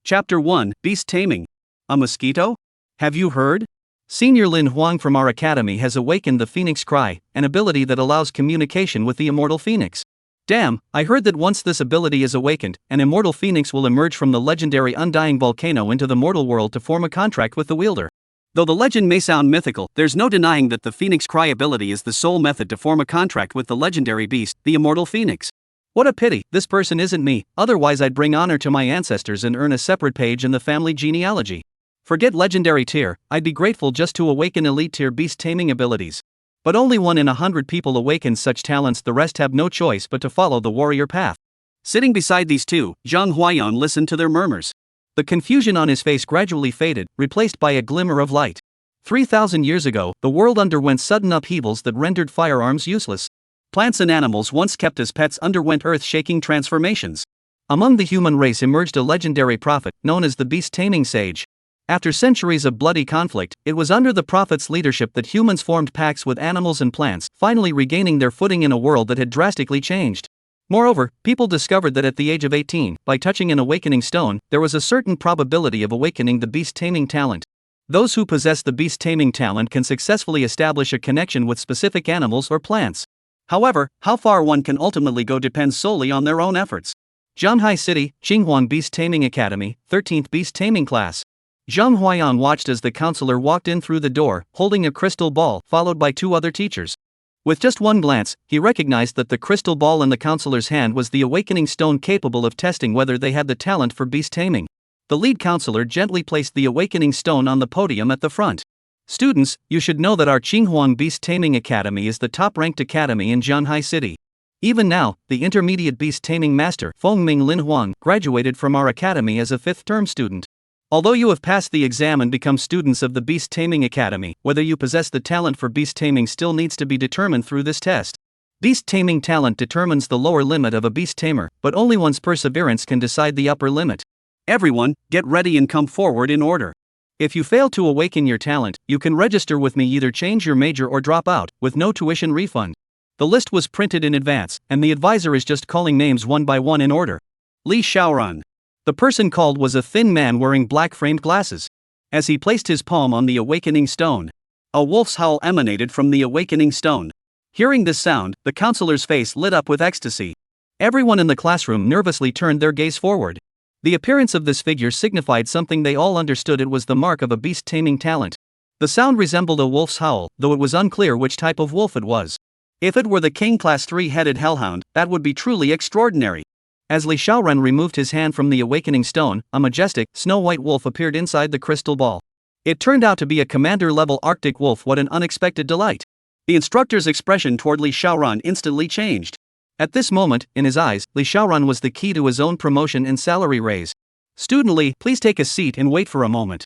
Chapter 1, Beast Taming. A mosquito? Have you heard? Senior Lin Huang from our academy has awakened the Phoenix Cry, an ability that allows communication with the immortal phoenix. Damn, I heard that once this ability is awakened, an immortal phoenix will emerge from the legendary undying volcano into the mortal world to form a contract with the wielder. Though the legend may sound mythical, there's no denying that the Phoenix Cry ability is the sole method to form a contract with the legendary beast, the immortal phoenix. What a pity, this person isn't me, otherwise I'd bring honor to my ancestors and earn a separate page in the family genealogy. Forget legendary tier, I'd be grateful just to awaken elite tier beast taming abilities. But only 1 in 100 people awakens such talents, the rest have no choice but to follow the warrior path. Sitting beside these two, Zhang Huayan listened to their murmurs. The confusion on his face gradually faded, replaced by a glimmer of light. 3,000 years ago, the world underwent sudden upheavals that rendered firearms useless. Plants and animals once kept as pets underwent earth-shaking transformations. Among the human race emerged a legendary prophet, known as the beast taming sage. After centuries of bloody conflict, it was under the prophet's leadership that humans formed pacts with animals and plants, finally regaining their footing in a world that had drastically changed. Moreover, people discovered that at the age of 18, by touching an awakening stone, there was a certain probability of awakening the beast taming talent. Those who possess the beast taming talent can successfully establish a connection with specific animals or plants. However, how far one can ultimately go depends solely on their own efforts. Zhanghai City, Qinghuang Beast Taming Academy, 13th Beast Taming Class. Zhang Huayan watched as the counselor walked in through the door, holding a crystal ball, followed by 2 other teachers. With just one glance, he recognized that the crystal ball in the counselor's hand was the awakening stone capable of testing whether they had the talent for beast taming. The lead counselor gently placed the awakening stone on the podium at the front. Students, you should know that our Qinghuang Beast Taming Academy is the top-ranked academy in Zhanghai City. Even now, the intermediate beast taming master, Fengming Lin Huang, graduated from our academy as a 5th-term student. Although you have passed the exam and become students of the Beast Taming Academy, whether you possess the talent for beast taming still needs to be determined through this test. Beast taming talent determines the lower limit of a beast tamer, but only one's perseverance can decide the upper limit. Everyone, get ready and come forward in order. If you fail to awaken your talent, you can register with me, either change your major or drop out, with no tuition refund. The list was printed in advance, and the advisor is just calling names one by one in order. Li Xiaoran. The person called was a thin man wearing black-framed glasses. As he placed his palm on the awakening stone, a wolf's howl emanated from the awakening stone. Hearing this sound, the counselor's face lit up with ecstasy. Everyone in the classroom nervously turned their gaze forward. The appearance of this figure signified something they all understood: it was the mark of a beast taming talent. The sound resembled a wolf's howl, though it was unclear which type of wolf it was. If it were the King Class 3-headed hellhound, that would be truly extraordinary. As Li Xiaoran removed his hand from the awakening stone, a majestic, snow-white wolf appeared inside the crystal ball. It turned out to be a commander-level Arctic wolf. What an unexpected delight! The instructor's expression toward Li Xiaoran instantly changed. At this moment, in his eyes, Li Xiaoran was the key to his own promotion and salary raise. Student Li, please take a seat and wait for a moment.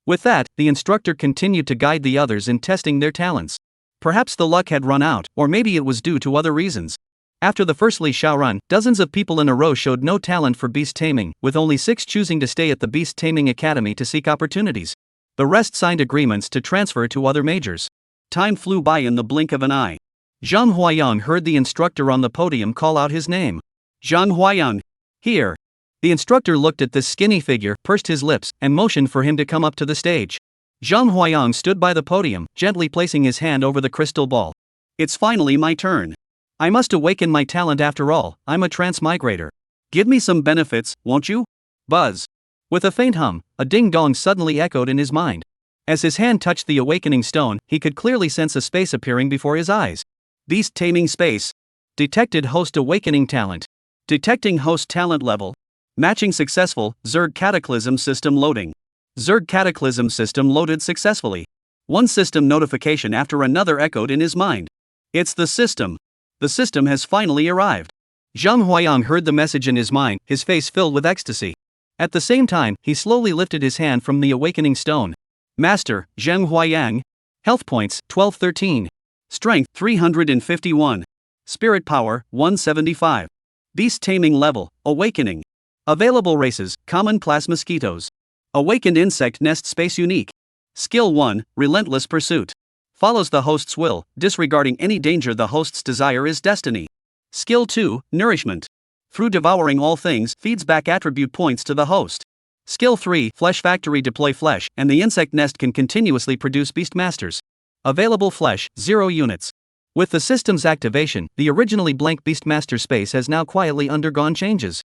With that, the instructor continued to guide the others in testing their talents. Perhaps the luck had run out, or maybe it was due to other reasons. After the first Li Xiaoran, dozens of people in a row showed no talent for beast taming, with only 6 choosing to stay at the Beast Taming Academy to seek opportunities. The rest signed agreements to transfer to other majors. Time flew by in the blink of an eye. Zhang Huayan heard the instructor on the podium call out his name. Zhang Huayan. Here. The instructor looked at this skinny figure, pursed his lips, and motioned for him to come up to the stage. Zhang Huayan stood by the podium, gently placing his hand over the crystal ball. It's finally my turn. I must awaken my talent after all, I'm a transmigrator. Give me some benefits, won't you? Buzz. With a faint hum, a ding-dong suddenly echoed in his mind. As his hand touched the awakening stone, he could clearly sense a space appearing before his eyes. Beast taming space. Detected host awakening talent. Detecting host talent level. Matching successful. Zerg Cataclysm system loading. Zerg Cataclysm system loaded successfully. One system notification after another echoed in his mind. It's the system. The system has finally arrived. Zhang Huayan heard the message in his mind, his face filled with ecstasy. At the same time, he slowly lifted his hand from the awakening stone. Master, Zhang Huayang. Health points, 1213. Strength, 351. Spirit power, 175. Beast taming level, awakening. Available races, common class mosquitoes. Awakened insect nest space unique. Skill 1, relentless pursuit. Follows the host's will, disregarding any danger. The host's desire is destiny. Skill 2, nourishment. Through devouring all things, feeds back attribute points to the host. Skill 3, Flesh Factory deploy flesh, and the insect nest can continuously produce Beastmasters. Available flesh, 0 units. With the system's activation, the originally blank Beastmaster space has now quietly undergone changes.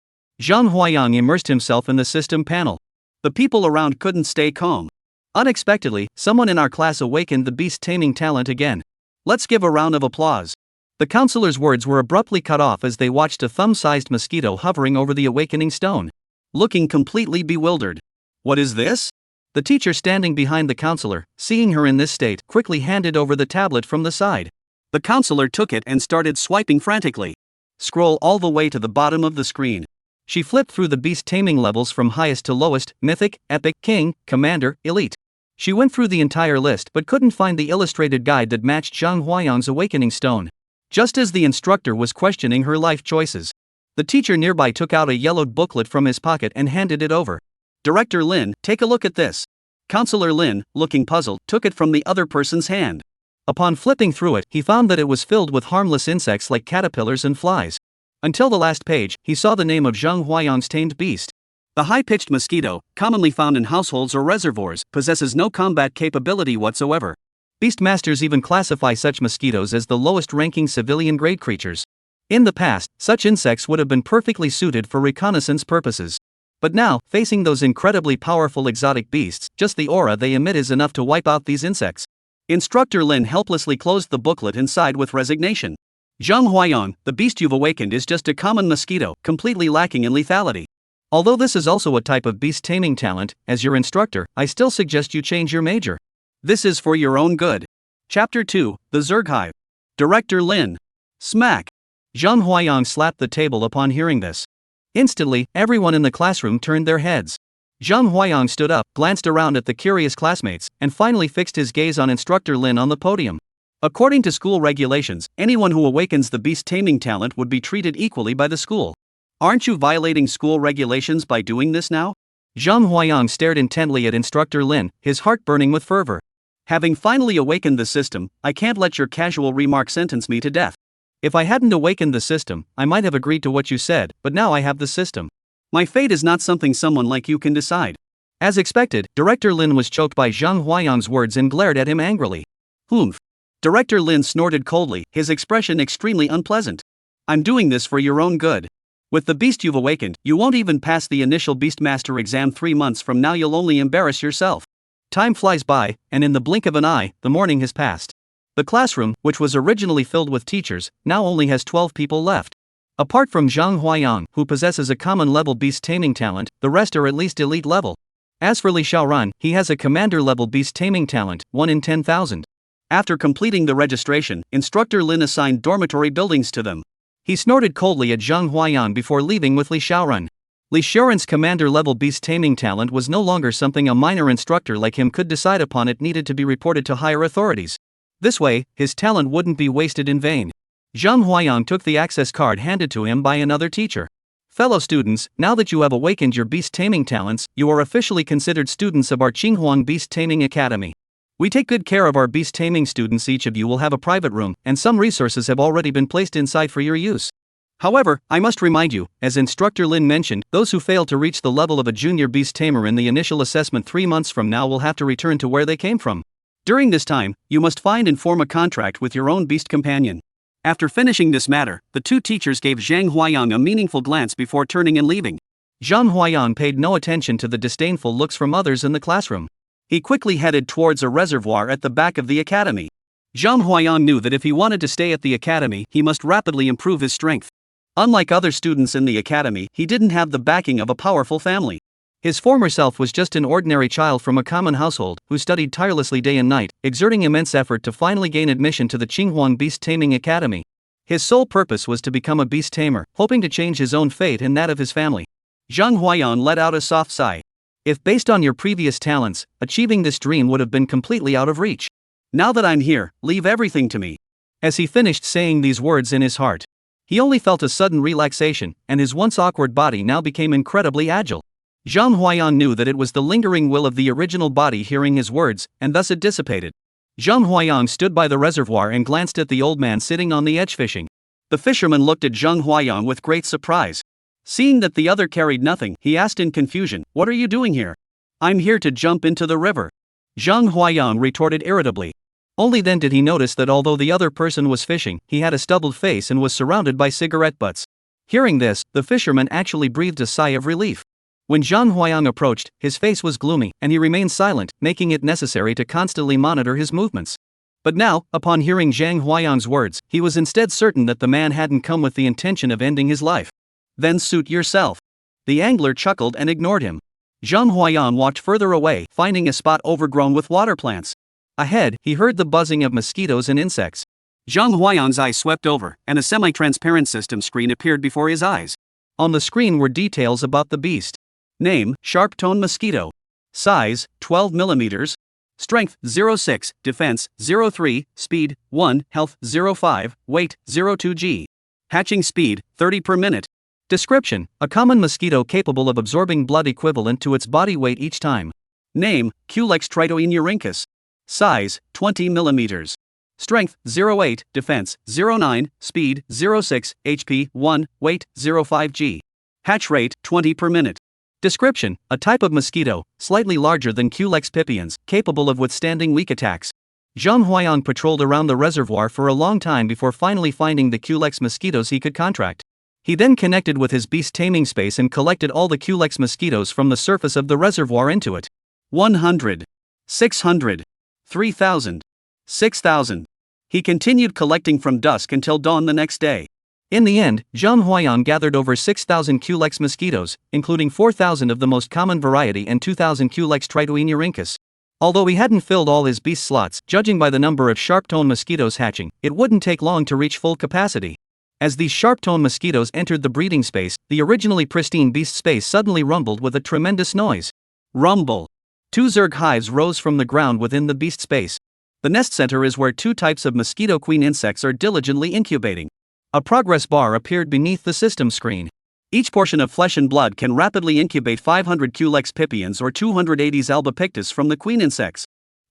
Zhang Huayang immersed himself in the system panel. The people around couldn't stay calm. Unexpectedly, someone in our class awakened the beast taming talent again. Let's give a round of applause. The counselor's words were abruptly cut off as they watched a thumb-sized mosquito hovering over the awakening stone, looking completely bewildered. What is this? The teacher standing behind the counselor, seeing her in this state, quickly handed over the tablet from the side. The counselor took it and started swiping frantically. Scroll all the way to the bottom of the screen. She flipped through the beast taming levels from highest to lowest, mythic, epic, king, commander, elite. She went through the entire list but couldn't find the illustrated guide that matched Zhang Huayang's awakening stone. Just as the instructor was questioning her life choices, the teacher nearby took out a yellowed booklet from his pocket and handed it over. Director Lin, take a look at this. Counselor Lin, looking puzzled, took it from the other person's hand. Upon flipping through it, he found that it was filled with harmless insects like caterpillars and flies. Until the last page, he saw the name of Zhang Huayang's tamed beast. The high-pitched mosquito, commonly found in households or reservoirs, possesses no combat capability whatsoever. Beastmasters even classify such mosquitoes as the lowest-ranking civilian-grade creatures. In the past, such insects would have been perfectly suited for reconnaissance purposes. But now, facing those incredibly powerful exotic beasts, just the aura they emit is enough to wipe out these insects. Instructor Lin helplessly closed the booklet and sighed with resignation. Zhang Huayang, the beast you've awakened is just a common mosquito, completely lacking in lethality. Although this is also a type of beast taming talent, as your instructor, I still suggest you change your major. This is for your own good. Chapter 2, The Zerg Hive. Director Lin. Smack. Zhang Huayang slapped the table upon hearing this. Instantly, everyone in the classroom turned their heads. Zhang Huayang stood up, glanced around at the curious classmates, and finally fixed his gaze on Instructor Lin on the podium. According to school regulations, anyone who awakens the beast taming talent would be treated equally by the school. Aren't you violating school regulations by doing this now? Zhang Huayang stared intently at Instructor Lin, his heart burning with fervor. Having finally awakened the system, I can't let your casual remark sentence me to death. If I hadn't awakened the system, I might have agreed to what you said, but now I have the system. My fate is not something someone like you can decide. As expected, Director Lin was choked by Zhang Huayang's words and glared at him angrily. Humph. Director Lin snorted coldly, his expression extremely unpleasant. I'm doing this for your own good. With the beast you've awakened, you won't even pass the initial Beastmaster exam 3 months from now. You'll only embarrass yourself. Time flies by, and in the blink of an eye, the morning has passed. The classroom, which was originally filled with teachers, now only has 12 people left. Apart from Zhang Huayang, who possesses a common-level beast taming talent, the rest are at least elite level. As for Li Xiaoran, he has a commander-level beast taming talent, 1 in 10,000. After completing the registration, Instructor Lin assigned dormitory buildings to them. He snorted coldly at Zhang Huayang before leaving with Li Xiaoran. Li Xiaoran's commander-level beast taming talent was no longer something a minor instructor like him could decide upon. It needed to be reported to higher authorities. This way, his talent wouldn't be wasted in vain. Zhang Huayang took the access card handed to him by another teacher. Fellow students, now that you have awakened your beast taming talents, you are officially considered students of our Qinghuang Beast Taming Academy. We take good care of our beast taming students. Each of you will have a private room, and some resources have already been placed inside for your use. However, I must remind you, as Instructor Lin mentioned, those who fail to reach the level of a junior beast tamer in the initial assessment 3 months from now will have to return to where they came from. During this time, you must find and form a contract with your own beast companion. After finishing this matter, the two teachers gave Zhang Huayang a meaningful glance before turning and leaving. Zhang Huayang paid no attention to the disdainful looks from others in the classroom. He quickly headed towards a reservoir at the back of the academy. Zhang Huayang knew that if he wanted to stay at the academy, he must rapidly improve his strength. Unlike other students in the academy, he didn't have the backing of a powerful family. His former self was just an ordinary child from a common household, who studied tirelessly day and night, exerting immense effort to finally gain admission to the Qinghuang Beast Taming Academy. His sole purpose was to become a beast tamer, hoping to change his own fate and that of his family. Zhang Huayang let out a soft sigh. If based on your previous talents, achieving this dream would have been completely out of reach. Now that I'm here, leave everything to me. As he finished saying these words in his heart, he only felt a sudden relaxation, and his once awkward body now became incredibly agile. Zhang Huayang knew that it was the lingering will of the original body hearing his words, and thus it dissipated. Zhang Huayang stood by the reservoir and glanced at the old man sitting on the edge fishing. The fisherman looked at Zhang Huayang with great surprise. Seeing that the other carried nothing, he asked in confusion, "What are you doing here?" "I'm here to jump into the river," Zhang Huayang retorted irritably. Only then did he notice that although the other person was fishing, he had a stubbled face and was surrounded by cigarette butts. Hearing this, the fisherman actually breathed a sigh of relief. When Zhang Huayang approached, his face was gloomy, and he remained silent, making it necessary to constantly monitor his movements. But now, upon hearing Zhang Huayang's words, he was instead certain that the man hadn't come with the intention of ending his life. "Then suit yourself." The angler chuckled and ignored him. Zhang Huayang walked further away, finding a spot overgrown with water plants. Ahead, he heard the buzzing of mosquitoes and insects. Zhang Huayang's eyes swept over, and a semi-transparent system screen appeared before his eyes. On the screen were details about the beast. Name, sharp-toned mosquito. Size, 12 mm. Strength, 0.6, Defense, 0.3, Speed, 1, Health, 0.5, Weight, 0.2 g. Hatching speed, 30 per minute. Description: a common mosquito capable of absorbing blood equivalent to its body weight each time. Name, Culex tritoenuryncus. Size, 20 mm. Strength, 0.8, Defense, 0.9, Speed, 0.6, HP, 1, Weight, 0.5 g. Hatch rate, 20 per minute. Description: a type of mosquito, slightly larger than Culex pipiens, capable of withstanding weak attacks. Zhang Huayang patrolled around the reservoir for a long time before finally finding the Culex mosquitoes he could contract. He then connected with his beast taming space and collected all the Culex mosquitoes from the surface of the reservoir into it. 100. 600. 3,000. 6,000. He continued collecting from dusk until dawn the next day. In the end, Zhang Huayang gathered over 6,000 Culex mosquitoes, including 4,000 of the most common variety and 2,000 Culex tritoenuryncus. Although he hadn't filled all his beast slots, judging by the number of sharp-toned mosquitoes hatching, it wouldn't take long to reach full capacity. As these sharp-toned mosquitoes entered the breeding space, the originally pristine beast space suddenly rumbled with a tremendous noise. Rumble. 2 zerg hives rose from the ground within the beast space. The nest center is where 2 types of mosquito queen insects are diligently incubating. A progress bar appeared beneath the system screen. Each portion of flesh and blood can rapidly incubate 500 Culex pipiens or 280 albopictus from the queen insects.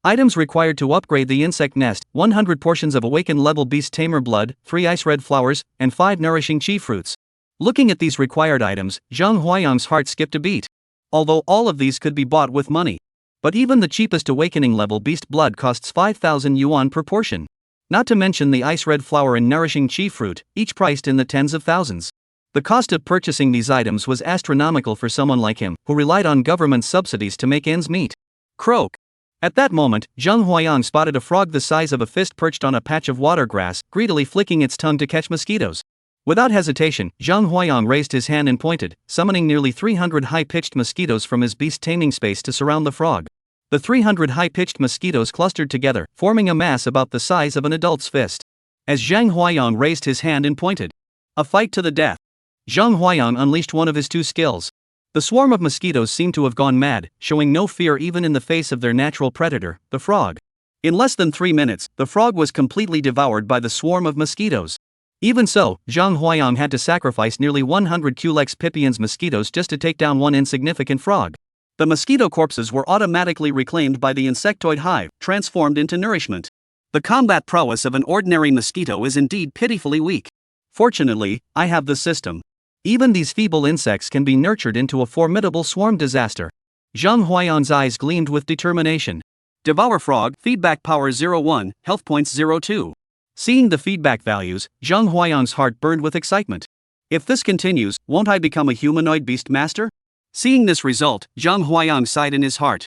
Items required to upgrade the insect nest: 100 portions of awakened level beast tamer blood, 3 ice red flowers, and 5 nourishing chi fruits. Looking at these required items, Zhang Huayang's heart skipped a beat. Although all of these could be bought with money. But even the cheapest awakening level beast blood costs 5,000 yuan per portion. Not to mention the ice red flower and nourishing chi fruit, each priced in the tens of thousands. The cost of purchasing these items was astronomical for someone like him, who relied on government subsidies to make ends meet. Croak. At that moment, Zhang Huayang spotted a frog the size of a fist perched on a patch of water grass, greedily flicking its tongue to catch mosquitoes. Without hesitation, Zhang Huayang raised his hand and pointed, summoning nearly 300 high-pitched mosquitoes from his beast taming space to surround the frog. The 300 high-pitched mosquitoes clustered together, forming a mass about the size of an adult's fist. As Zhang Huayang raised his hand and pointed, "A fight to the death." Zhang Huayang unleashed one of his 2 skills. The swarm of mosquitoes seemed to have gone mad, showing no fear even in the face of their natural predator, the frog. In less than 3 minutes, the frog was completely devoured by the swarm of mosquitoes. Even so, Zhang Huayang had to sacrifice nearly 100 Culex pipiens mosquitoes just to take down one insignificant frog. The mosquito corpses were automatically reclaimed by the insectoid hive, transformed into nourishment. The combat prowess of an ordinary mosquito is indeed pitifully weak. Fortunately, I have the system. Even these feeble insects can be nurtured into a formidable swarm disaster. Zhang Huayang's eyes gleamed with determination. Devour frog, feedback power 0.1, health points 0.2. Seeing the feedback values, Zhang Huayang's heart burned with excitement. If this continues, won't I become a humanoid beast master? Seeing this result, Zhang Huayang sighed in his heart.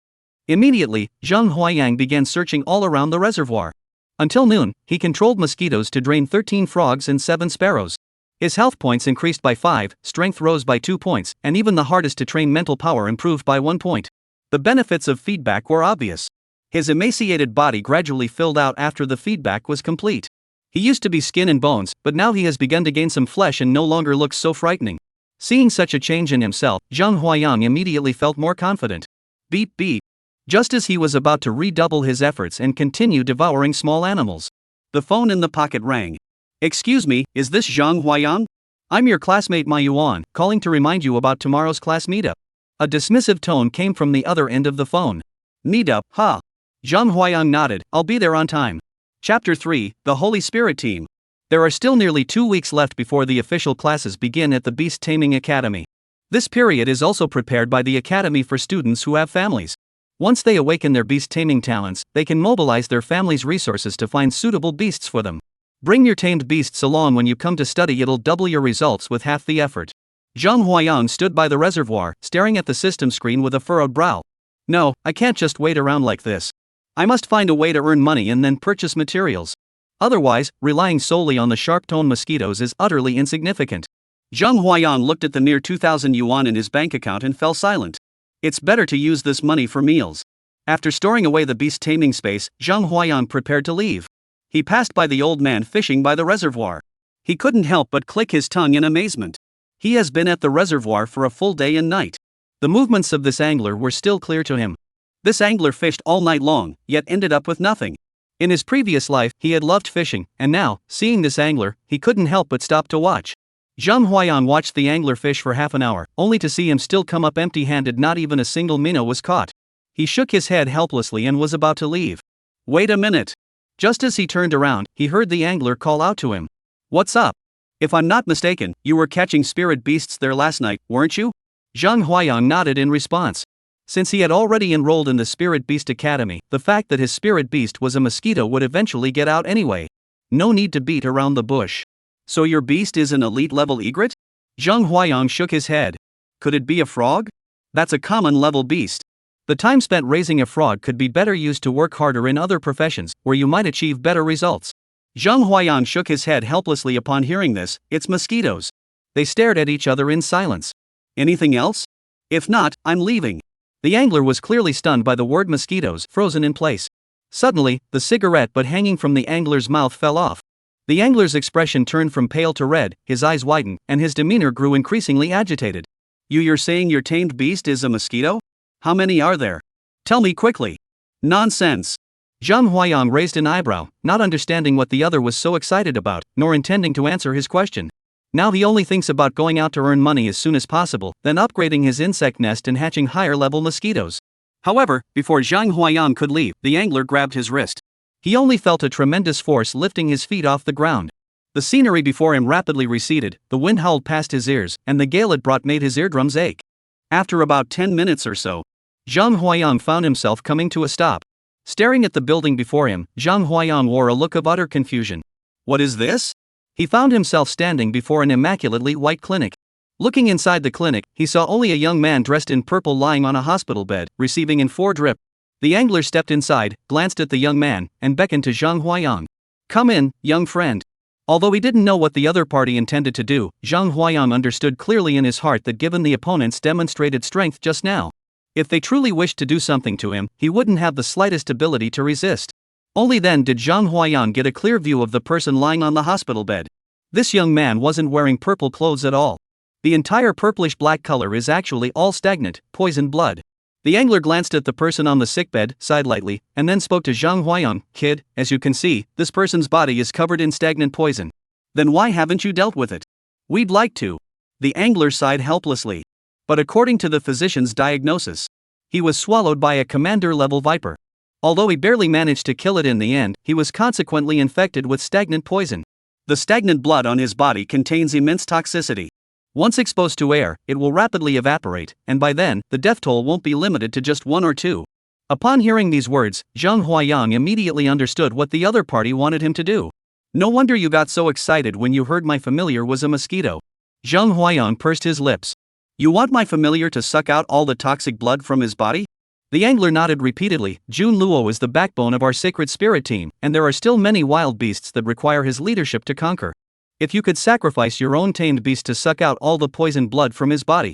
Immediately, Zhang Huayang began searching all around the reservoir. Until noon, he controlled mosquitoes to drain 13 frogs and 7 sparrows. His health points increased by 5, strength rose by 2 points, and even the hardest to train mental power improved by 1 point. The benefits of feedback were obvious. His emaciated body gradually filled out after the feedback was complete. He used to be skin and bones, but now he has begun to gain some flesh and no longer looks so frightening. Seeing such a change in himself, Zhang Huayang immediately felt more confident. Beep beep. Just as he was about to redouble his efforts and continue devouring small animals, the phone in the pocket rang. "Excuse me, is this Zhang Huayang? I'm your classmate Ma Yuan, calling to remind you about tomorrow's class meetup." A dismissive tone came from the other end of the phone. "Meetup, huh?" Zhang Huayang nodded, "I'll be there on time." Chapter 3, The Holy Spirit Team. There are still nearly 2 weeks left before the official classes begin at the Beast Taming Academy. This period is also prepared by the Academy for students who have families. Once they awaken their beast taming talents, they can mobilize their family's resources to find suitable beasts for them. Bring your tamed beasts along when you come to study, it'll double your results with half the effort. Zhang Huayang stood by the reservoir, staring at the system screen with a furrowed brow. No, I can't just wait around like this. I must find a way to earn money and then purchase materials. Otherwise, relying solely on the sharp-toned mosquitoes is utterly insignificant. Zhang Huayang looked at the mere 2,000 yuan in his bank account and fell silent. It's better to use this money for meals. After storing away the beast taming space, Zhang Huayang prepared to leave. He passed by the old man fishing by the reservoir. He couldn't help but click his tongue in amazement. He has been at the reservoir for a full day and night. The movements of this angler were still clear to him. This angler fished all night long, yet ended up with nothing. In his previous life, he had loved fishing, and now, seeing this angler, he couldn't help but stop to watch. Zhang Huayang watched the angler fish for half an hour, only to see him still come up empty-handed. Not even a single minnow was caught. He shook his head helplessly and was about to leave. Wait a minute. Just as he turned around, he heard the angler call out to him. What's up? If I'm not mistaken, you were catching spirit beasts there last night, weren't you? Zhang Huayang nodded in response. Since he had already enrolled in the Spirit Beast Academy, the fact that his spirit beast was a mosquito would eventually get out anyway. No need to beat around the bush. So your beast is an elite-level egret? Zhang Huayang shook his head. Could it be a frog? That's a common-level beast. The time spent raising a frog could be better used to work harder in other professions, where you might achieve better results. Zhang Huayang shook his head helplessly upon hearing this. It's mosquitoes. They stared at each other in silence. Anything else? If not, I'm leaving. The angler was clearly stunned by the word mosquitoes, frozen in place. Suddenly, the cigarette butt hanging from the angler's mouth fell off. The angler's expression turned from pale to red, his eyes widened, and his demeanor grew increasingly agitated. You're saying your tamed beast is a mosquito? How many are there? Tell me quickly. Nonsense. Zhang Huayang raised an eyebrow, not understanding what the other was so excited about, nor intending to answer his question. Now he only thinks about going out to earn money as soon as possible, then upgrading his insect nest and hatching higher-level mosquitoes. However, before Zhang Huayang could leave, the angler grabbed his wrist. He only felt a tremendous force lifting his feet off the ground. The scenery before him rapidly receded, the wind howled past his ears, and the gale it brought made his eardrums ache. After about 10 minutes or so, Zhang Huayang found himself coming to a stop. Staring at the building before him, Zhang Huayang wore a look of utter confusion. What is this? He found himself standing before an immaculately white clinic. Looking inside the clinic, he saw only a young man dressed in purple lying on a hospital bed, receiving in-4 drip. The angler stepped inside, glanced at the young man, and beckoned to Zhang Huayang. Come in, young friend. Although he didn't know what the other party intended to do, Zhang Huayang understood clearly in his heart that given the opponent's demonstrated strength just now, if they truly wished to do something to him, he wouldn't have the slightest ability to resist. Only then did Zhang Huayang get a clear view of the person lying on the hospital bed. This young man wasn't wearing purple clothes at all. The entire purplish-black color is actually all stagnant, poisoned blood. The angler glanced at the person on the sickbed, sighed lightly, and then spoke to Zhang Huayang. Kid, as you can see, this person's body is covered in stagnant poison. Then why haven't you dealt with it? We'd like to. The angler sighed helplessly. But according to the physician's diagnosis, he was swallowed by a commander-level viper. Although he barely managed to kill it in the end, he was consequently infected with stagnant poison. The stagnant blood on his body contains immense toxicity. Once exposed to air, it will rapidly evaporate, and by then, the death toll won't be limited to just 1 or 2. Upon hearing these words, Zhang Huayang immediately understood what the other party wanted him to do. No wonder you got so excited when you heard my familiar was a mosquito. Zhang Huayang pursed his lips. You want my familiar to suck out all the toxic blood from his body? The angler nodded repeatedly. Jun Luo is the backbone of our sacred spirit team, and there are still many wild beasts that require his leadership to conquer. If you could sacrifice your own tamed beast to suck out all the poisoned blood from his body,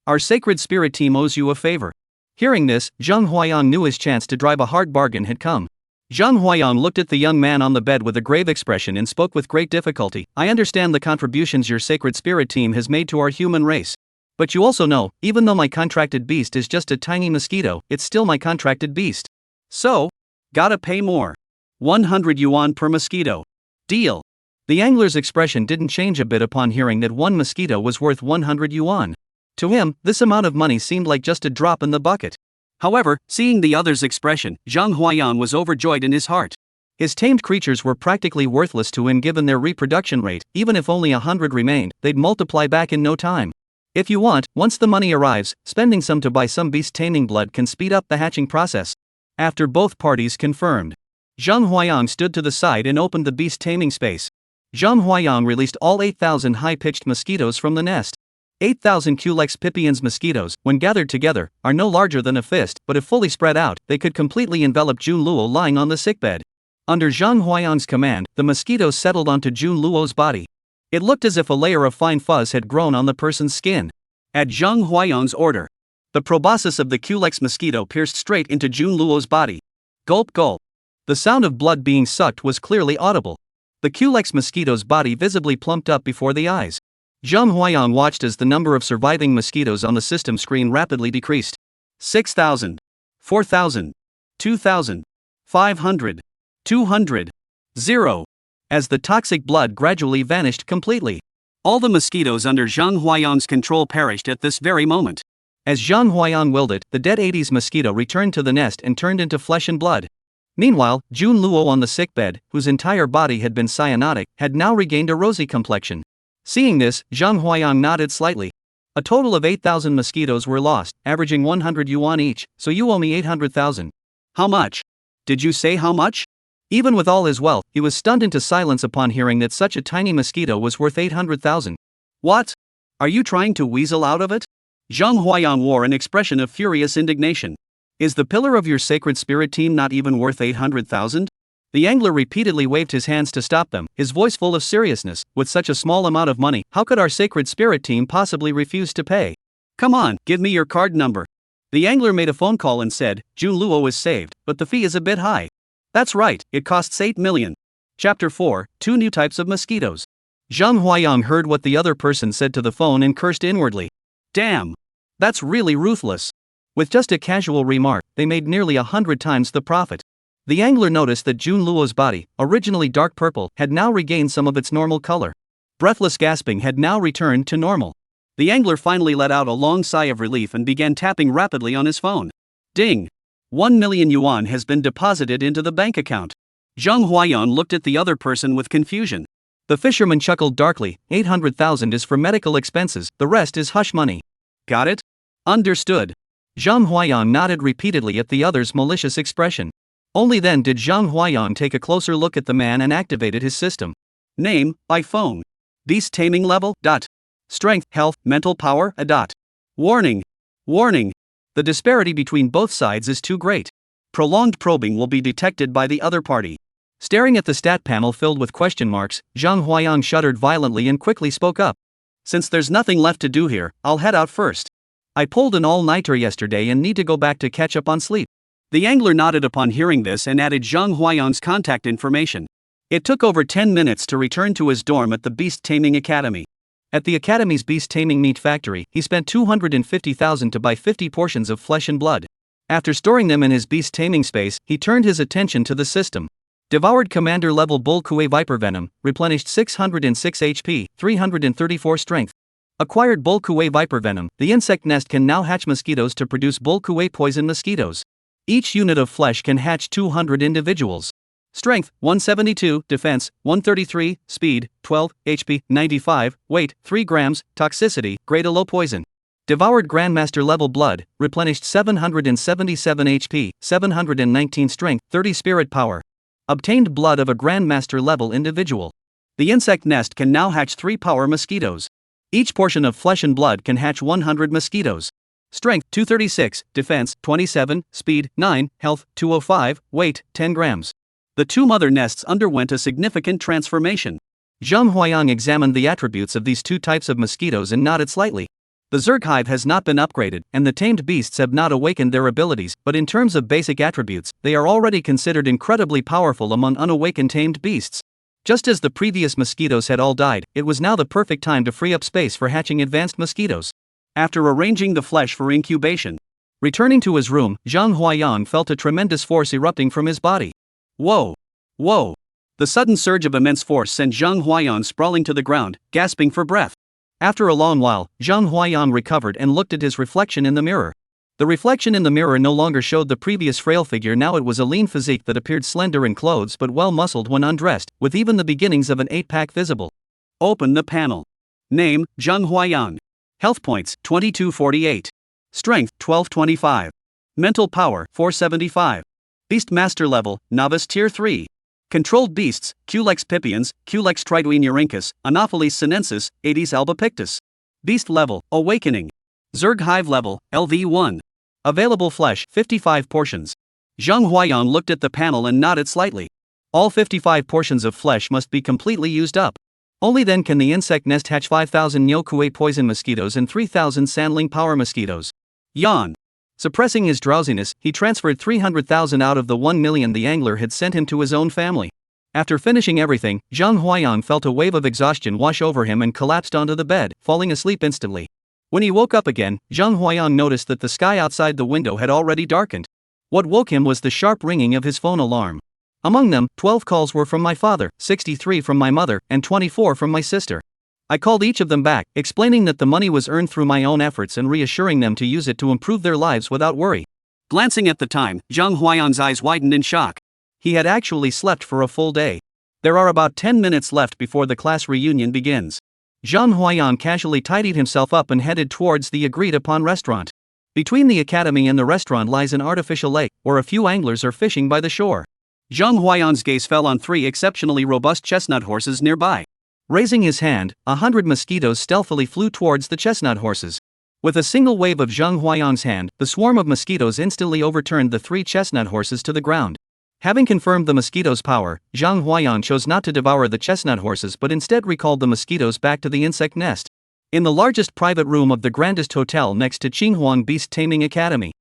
our sacred spirit team owes you a favor. Hearing this, Zhang Huayang knew his chance to drive a hard bargain had come. Zhang Huayang looked at the young man on the bed with a grave expression and spoke with great difficulty. I understand the contributions your sacred spirit team has made to our human race. But you also know, even though my contracted beast is just a tiny mosquito, it's still my contracted beast. So, gotta pay more. 100 yuan per mosquito. Deal. The angler's expression didn't change a bit upon hearing that one mosquito was worth 100 yuan. To him, this amount of money seemed like just a drop in the bucket. However, seeing the other's expression, Zhang Huayang was overjoyed in his heart. His tamed creatures were practically worthless to him given their reproduction rate. Even if only 100 remained, they'd multiply back in no time. If you want, once the money arrives, spending some to buy some beast taming blood can speed up the hatching process. After both parties confirmed, Zhang Huayang stood to the side and opened the beast taming space. Zhang Huayang released all 8,000 high-pitched mosquitoes from the nest. 8,000 Culex pipiens mosquitoes, when gathered together, are no larger than a fist, but if fully spread out, they could completely envelop Jun Luo lying on the sickbed. Under Zhang Huayang's command, the mosquitoes settled onto Jun Luo's body. It looked as if a layer of fine fuzz had grown on the person's skin. At Zhang Huayang's order, the proboscis of the Culex mosquito pierced straight into Jun Luo's body. Gulp gulp. The sound of blood being sucked was clearly audible. The Culex mosquito's body visibly plumped up before the eyes. Zhang Huayang watched as the number of surviving mosquitoes on the system screen rapidly decreased. 6,000. 4,000. 2,000. 500. 200. 0. As the toxic blood gradually vanished completely. All the mosquitoes under Zhang Huayang's control perished at this very moment. As Zhang Huayang willed it, the dead 80s mosquito returned to the nest and turned into flesh and blood. Meanwhile, Jun Luo on the sickbed, whose entire body had been cyanotic, had now regained a rosy complexion. Seeing this, Zhang Huayang nodded slightly. A total of 8,000 mosquitoes were lost, averaging 100 yuan each, so you owe me 800,000. How much? Did you say how much? Even with all his wealth, he was stunned into silence upon hearing that such a tiny mosquito was worth 800,000. What? Are you trying to weasel out of it? Zhang Huayang wore an expression of furious indignation. Is the pillar of your sacred spirit team not even worth 800,000? The angler repeatedly waved his hands to stop them, his voice full of seriousness. With such a small amount of money, how could our sacred spirit team possibly refuse to pay? Come on, give me your card number. The angler made a phone call and said, Jun Luo is saved, but the fee is a bit high. That's right, it costs 8 million. Chapter 4, 2 New Types of Mosquitoes. Zhang Huayang heard what the other person said to the phone and cursed inwardly. Damn! That's really ruthless. With just a casual remark, they made nearly 100 times the profit. The angler noticed that Jun Luo's body, originally dark purple, had now regained some of its normal color. Breathless gasping had now returned to normal. The angler finally let out a long sigh of relief and began tapping rapidly on his phone. Ding! 1 million yuan has been deposited into the bank account. Zhang Huayang looked at the other person with confusion. The fisherman chuckled darkly. 800,000 is for medical expenses, the rest is hush money. Got it? Understood. Zhang Huayang nodded repeatedly at the other's malicious expression. Only then did Zhang Huayang take a closer look at the man and activated his system. Name, by phone. Beast taming level, dot. Strength, health, mental power, a dot. Warning. Warning. The disparity between both sides is too great. Prolonged probing will be detected by the other party. Staring at the stat panel filled with question marks, Zhang Huayang shuddered violently and quickly spoke up. Since there's nothing left to do here, I'll head out first. I pulled an all-nighter yesterday and need to go back to catch up on sleep. The angler nodded upon hearing this and added Zhang Huayang's contact information. It took over 10 minutes to return to his dorm at the Beast Taming Academy. At the Academy's Beast Taming Meat Factory, he spent 250,000 to buy 50 portions of flesh and blood. After storing them in his beast taming space, he turned his attention to the system. Devoured Commander level Bull Kuei Viper Venom, replenished 606 HP, 334 strength. Acquired Bull Kuei Viper Venom, the insect nest can now hatch mosquitoes to produce Bull Kuei poison mosquitoes. Each unit of flesh can hatch 200 individuals. Strength, 172, Defense, 133, Speed, 12, HP, 95, Weight, 3 grams, Toxicity, Grade A low poison. Devoured Grandmaster level Blood, replenished 777 HP, 719 Strength, 30 Spirit Power. Obtained blood of a Grandmaster level individual. The insect nest can now hatch 3 power mosquitoes. Each portion of flesh and blood can hatch 100 mosquitoes. Strength, 236, Defense, 27, Speed, 9, Health, 205, Weight, 10 grams. The 2 mother nests underwent a significant transformation. Zhang Huayang examined the attributes of these 2 types of mosquitoes and nodded slightly. The Zerg Hive has not been upgraded, and the tamed beasts have not awakened their abilities, but in terms of basic attributes, they are already considered incredibly powerful among unawakened tamed beasts. Just as the previous mosquitoes had all died, it was now the perfect time to free up space for hatching advanced mosquitoes. After arranging the flesh for incubation, returning to his room, Zhang Huayang felt a tremendous force erupting from his body. Whoa! Whoa! The sudden surge of immense force sent Zhang Huayang sprawling to the ground, gasping for breath. After a long while, Zhang Huayang recovered and looked at his reflection in the mirror. The reflection in the mirror no longer showed the previous frail figure, now it was a lean physique that appeared slender in clothes but well-muscled when undressed, with even the beginnings of an 8-pack visible. Open the panel. Name, Zheng Huayan. Health points, 2248. Strength, 1225. Mental power, 475. Beast master level, novice tier 3. Controlled beasts, Culex pipiens, Culex triduenurincus, Anopheles sinensis, Aedes albopictus. Beast level, awakening. Zerg hive level, LV1. Available flesh, 55 portions. Zheng Huayan looked at the panel and nodded slightly. All 55 portions of flesh must be completely used up. Only then can the insect nest hatch 5,000 Nyokue poison mosquitoes and 3,000 Sandling power mosquitoes. Yawn. Suppressing his drowsiness, he transferred 300,000 out of the 1 million the angler had sent him to his own family. After finishing everything, Zheng Huayan felt a wave of exhaustion wash over him and collapsed onto the bed, falling asleep instantly. When he woke up again, Zheng Huayan noticed that the sky outside the window had already darkened. What woke him was the sharp ringing of his phone alarm. Among them, 12 calls were from my father, 63 from my mother, and 24 from my sister. I called each of them back, explaining that the money was earned through my own efforts and reassuring them to use it to improve their lives without worry. Glancing at the time, Zheng Huayan's eyes widened in shock. He had actually slept for a full day. There are about 10 minutes left before the class reunion begins. Zheng Huayan casually tidied himself up and headed towards the agreed-upon restaurant. Between the academy and the restaurant lies an artificial lake, where a few anglers are fishing by the shore. Zheng Huayan's gaze fell on 3 exceptionally robust chestnut horses nearby. Raising his hand, 100 mosquitoes stealthily flew towards the chestnut horses. With a single wave of Zheng Huayan's hand, the swarm of mosquitoes instantly overturned the 3 chestnut horses to the ground. Having confirmed the mosquitoes' power, Zheng Huayan chose not to devour the chestnut horses but instead recalled the mosquitoes back to the insect nest. In the largest private room of the grandest hotel next to Qinghuang Beast Taming Academy.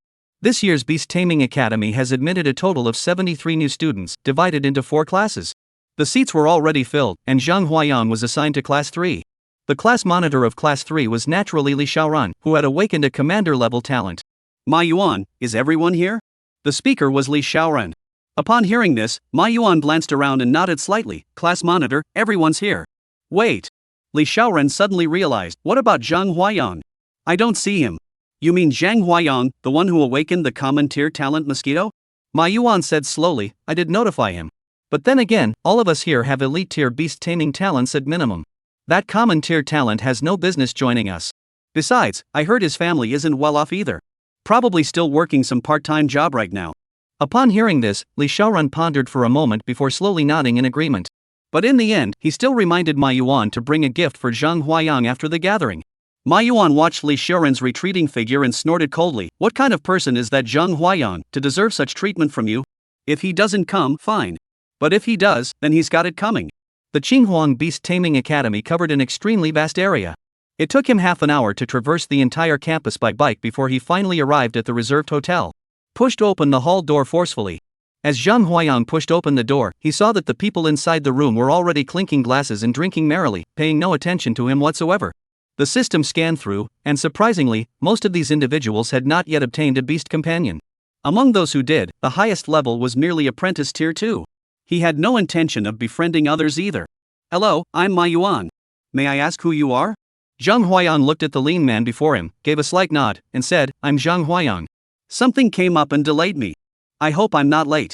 This year's Beast Taming Academy has admitted a total of 73 new students, divided into 4 classes. The seats were already filled, and Zheng Huayan was assigned to Class 3. The class monitor of Class 3 was naturally Li Xiaoran, who had awakened a commander-level talent. Ma Yuan, is everyone here? The speaker was Li Xiaoran. Upon hearing this, Ma Yuan glanced around and nodded slightly. Class monitor, everyone's here. Wait. Li Xiaoran suddenly realized, what about Zheng Huayan? I don't see him. You mean Zheng Huayan, the one who awakened the common tier talent mosquito? Ma Yuan said slowly, I did notify him. But then again, all of us here have elite tier beast taming talents at minimum. That common tier talent has no business joining us. Besides, I heard his family isn't well off either. Probably still working some part-time job right now. Upon hearing this, Li Xiaoran pondered for a moment before slowly nodding in agreement. But in the end, he still reminded Ma Yuan to bring a gift for Zheng Huayan after the gathering. Ma Yuan watched Li Xiaoran's retreating figure and snorted coldly. What kind of person is that Zheng Huayan, to deserve such treatment from you? If he doesn't come, fine. But if he does, then he's got it coming. The Qinghuang Beast Taming Academy covered an extremely vast area. It took him half an hour to traverse the entire campus by bike before he finally arrived at the reserved hotel. Pushed open the hall door forcefully. As Zheng Huayan pushed open the door, he saw that the people inside the room were already clinking glasses and drinking merrily, paying no attention to him whatsoever. The system scanned through, and surprisingly, most of these individuals had not yet obtained a beast companion. Among those who did, the highest level was merely apprentice tier 2. He had no intention of befriending others either. Hello, I'm Ma Yuan. May I ask who you are? Zheng Huayan looked at the lean man before him, gave a slight nod, and said, I'm Zheng Huayan. Something came up and delayed me. I hope I'm not late.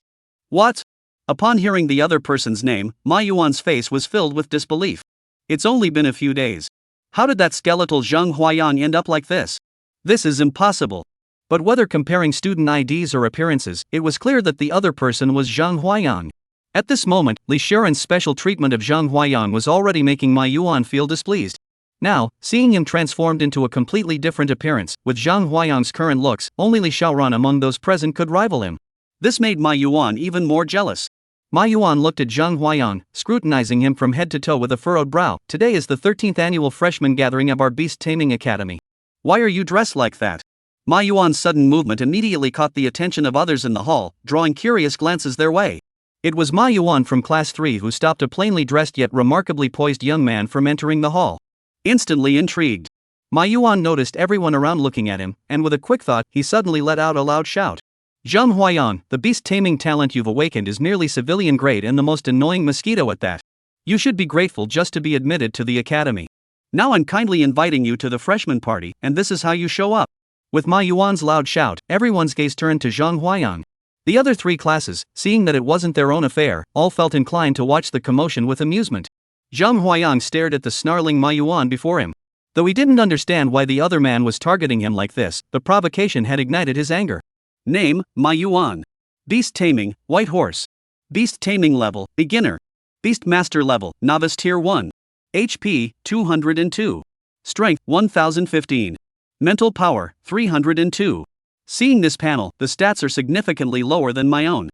What? Upon hearing the other person's name, Ma Yuan's face was filled with disbelief. It's only been a few days. How did that skeletal Zheng Huayan end up like this? This is impossible. But whether comparing student IDs or appearances, it was clear that the other person was Zheng Huayan. At this moment, Li Xiaoran's special treatment of Zheng Huayan was already making Ma Yuan feel displeased. Now, seeing him transformed into a completely different appearance, with Zheng Huayan's current looks, only Li Xiaoran among those present could rival him. This made Ma Yuan even more jealous. Ma Yuan looked at Zheng Huayan, scrutinizing him from head to toe with a furrowed brow. Today is the 13th annual freshman gathering of our Beast Taming Academy. Why are you dressed like that? Ma Yuan's sudden movement immediately caught the attention of others in the hall, drawing curious glances their way. It was Ma Yuan from Class 3 who stopped a plainly dressed yet remarkably poised young man from entering the hall. Instantly intrigued, Ma Yuan noticed everyone around looking at him, and with a quick thought, he suddenly let out a loud shout. Zheng Huayan, the beast taming talent you've awakened is merely civilian grade and the most annoying mosquito at that. You should be grateful just to be admitted to the academy. Now I'm kindly inviting you to the freshman party, and this is how you show up. With Ma Yuan's loud shout, everyone's gaze turned to Zhang Huayang. The other three classes, seeing that it wasn't their own affair, all felt inclined to watch the commotion with amusement. Zhang Huayang stared at the snarling Ma Yuan before him. Though he didn't understand why the other man was targeting him like this, the provocation had ignited his anger. Name, Ma Yuan. Beast Taming, White Horse. Beast Taming level, Beginner. Beast Master level, Novice Tier 1. HP, 202. Strength, 1015. Mental power, 302. Seeing this panel, the stats are significantly lower than my own.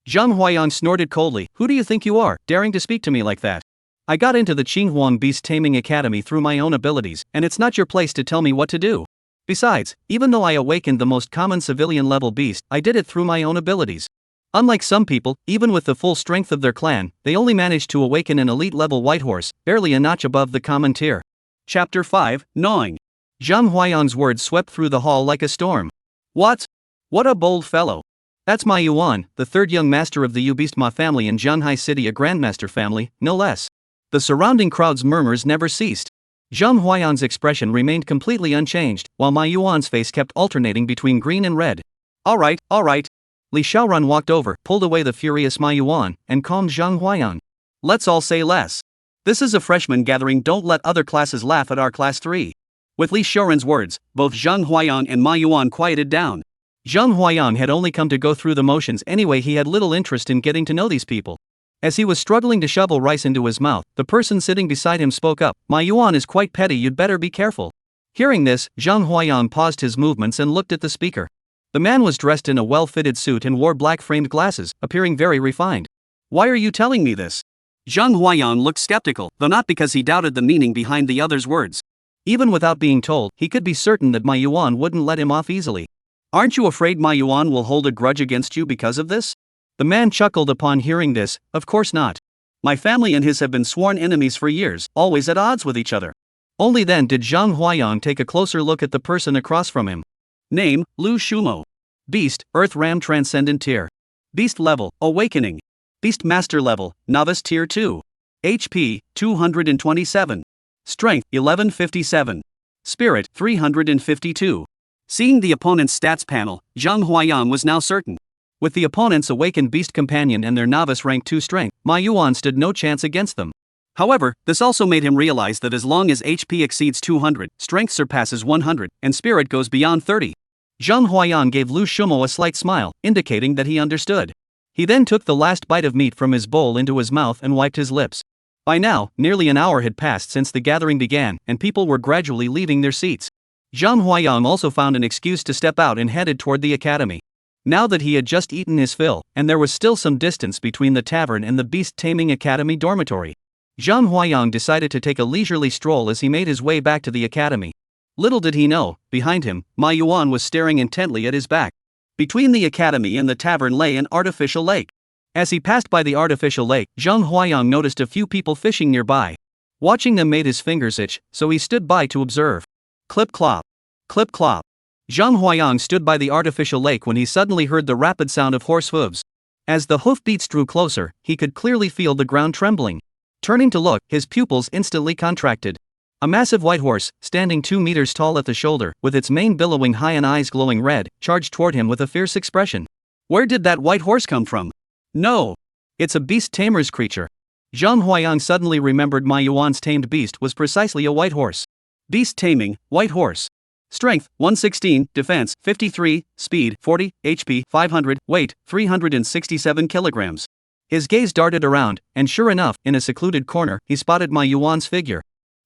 Zhang Huayang snorted coldly. Who do you think you are, daring to speak to me like that? I got into the Qinghuang Beast Taming Academy through my own abilities, and it's not your place to tell me what to do. Besides, even though I awakened the most common civilian level beast, I did it through my own abilities. Unlike some people, even with the full strength of their clan, they only managed to awaken an elite level white horse, barely a notch above the common tier. Chapter 5, Gnawing. Zhang Huayang's words swept through the hall like a storm. What? What a bold fellow. That's Ma Yuan, the third young master of the Yu Beast Ma family in Zhanghai City, a grandmaster family, no less. The surrounding crowd's murmurs never ceased. Zhang Huayang's expression remained completely unchanged, while Ma Yuan's face kept alternating between green and red. Alright. Li Xiaoran walked over, pulled away the furious Ma Yuan, and calmed Zhang Huayang. Let's all say less. This is a freshman gathering, don't let other classes laugh at our class 3. With Li Xiaoran's words, both Zhang Huayang and Ma Yuan quieted down. Zhang Huayang had only come to go through the motions anyway. He had little interest in getting to know these people. As he was struggling to shovel rice into his mouth, the person sitting beside him spoke up. Ma Yuan is quite petty, you'd better be careful. Hearing this, Zhang Huayang paused his movements and looked at the speaker. The man was dressed in a well-fitted suit and wore black-framed glasses, appearing very refined. Why are you telling me this? Zhang Huayang looked skeptical, though not because he doubted the meaning behind the other's words. Even without being told, he could be certain that Ma Yuan wouldn't let him off easily. Aren't you afraid Ma Yuan will hold a grudge against you because of this? The man chuckled upon hearing this. Of course not. My family and his have been sworn enemies for years, always at odds with each other. Only then did Zhang Huayang take a closer look at the person across from him. Name, Lu Shumo. Beast, Earth Ram Transcendent Tier. Beast level, Awakening. Beast Master level, Novice Tier 2. HP, 227. Strength, 1157. Spirit, 352. Seeing the opponent's stats panel, Zhang Huayang was now certain. With the opponent's awakened beast companion and their novice rank 2 strength, Ma Yuan stood no chance against them. However, this also made him realize that as long as HP exceeds 200, strength surpasses 100, and spirit goes beyond 30. Zhang Huayang gave Lu Shumo a slight smile, indicating that he understood. He then took the last bite of meat from his bowl into his mouth and wiped his lips. By now, nearly an hour had passed since the gathering began, and people were gradually leaving their seats. Zhang Huayang also found an excuse to step out and headed toward the academy. Now that he had just eaten his fill, and there was still some distance between the tavern and the Beast Taming Academy dormitory, Zhang Huayang decided to take a leisurely stroll as he made his way back to the academy. Little did he know, behind him, Ma Yuan was staring intently at his back. Between the academy and the tavern lay an artificial lake. As he passed by the artificial lake, Zhang Huayang noticed a few people fishing nearby. Watching them made his fingers itch, so he stood by to observe. Clip-clop. Clip-clop. Zhang Huayang stood by the artificial lake when he suddenly heard the rapid sound of horse hooves. As the hoofbeats drew closer, he could clearly feel the ground trembling. Turning to look, his pupils instantly contracted. A massive white horse, standing 2 meters tall at the shoulder, with its mane billowing high and eyes glowing red, charged toward him with a fierce expression. Where did that white horse come from? No. It's a beast tamer's creature. Zhang Huayang suddenly remembered Ma Yuan's tamed beast was precisely a white horse. Beast taming, white horse. Strength, 116, Defense, 53, Speed, 40, HP, 500, Weight, 367 kilograms. His gaze darted around, and sure enough, in a secluded corner, he spotted Ma Yuan's figure.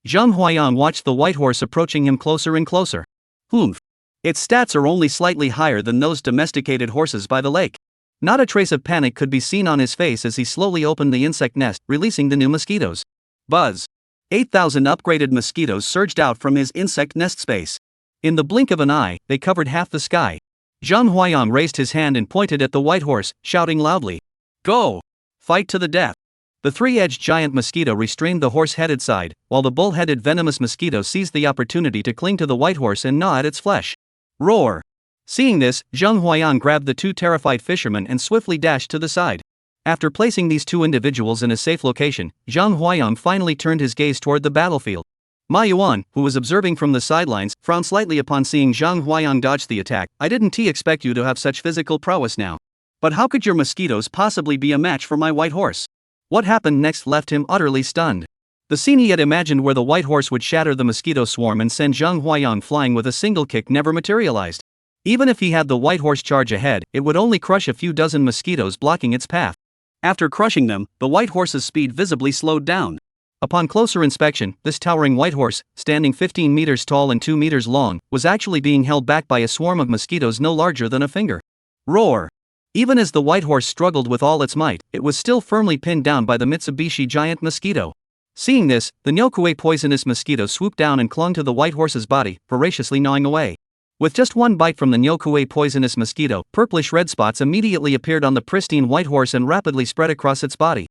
Zhang Huayang watched the white horse approaching him closer and closer. Humph. Its stats are only slightly higher than those domesticated horses by the lake. Not a trace of panic could be seen on his face as he slowly opened the insect nest, releasing the new mosquitoes. Buzz. 8,000 upgraded mosquitoes surged out from his insect nest space. In the blink of an eye, they covered half the sky. Zhang Huayang raised his hand and pointed at the white horse, shouting loudly. Go! Fight to the death! The 3-edged giant mosquito restrained the horse-headed side, while the bull-headed venomous mosquito seized the opportunity to cling to the white horse and gnaw at its flesh. Roar! Seeing this, Zhang Huayang grabbed the 2 terrified fishermen and swiftly dashed to the side. After placing these 2 individuals in a safe location, Zhang Huayang finally turned his gaze toward the battlefield. Ma Yuan, who was observing from the sidelines, frowned slightly upon seeing Zhang Huayang dodge the attack. I didn't expect you to have such physical prowess now. But how could your mosquitoes possibly be a match for my white horse? What happened next left him utterly stunned. The scene he had imagined where the white horse would shatter the mosquito swarm and send Zhang Huayang flying with a single kick never materialized. Even if he had the white horse charge ahead, it would only crush a few dozen mosquitoes blocking its path. After crushing them, the white horse's speed visibly slowed down. Upon closer inspection, this towering white horse, standing 15 meters tall and 2 meters long, was actually being held back by a swarm of mosquitoes no larger than a finger. Roar! Even as the white horse struggled with all its might, it was still firmly pinned down by the Mitsubishi giant mosquito. Seeing this, the Nyokue poisonous mosquito swooped down and clung to the white horse's body, voraciously gnawing away. With just one bite from the Nyokue poisonous mosquito, purplish red spots immediately appeared on the pristine white horse and rapidly spread across its body.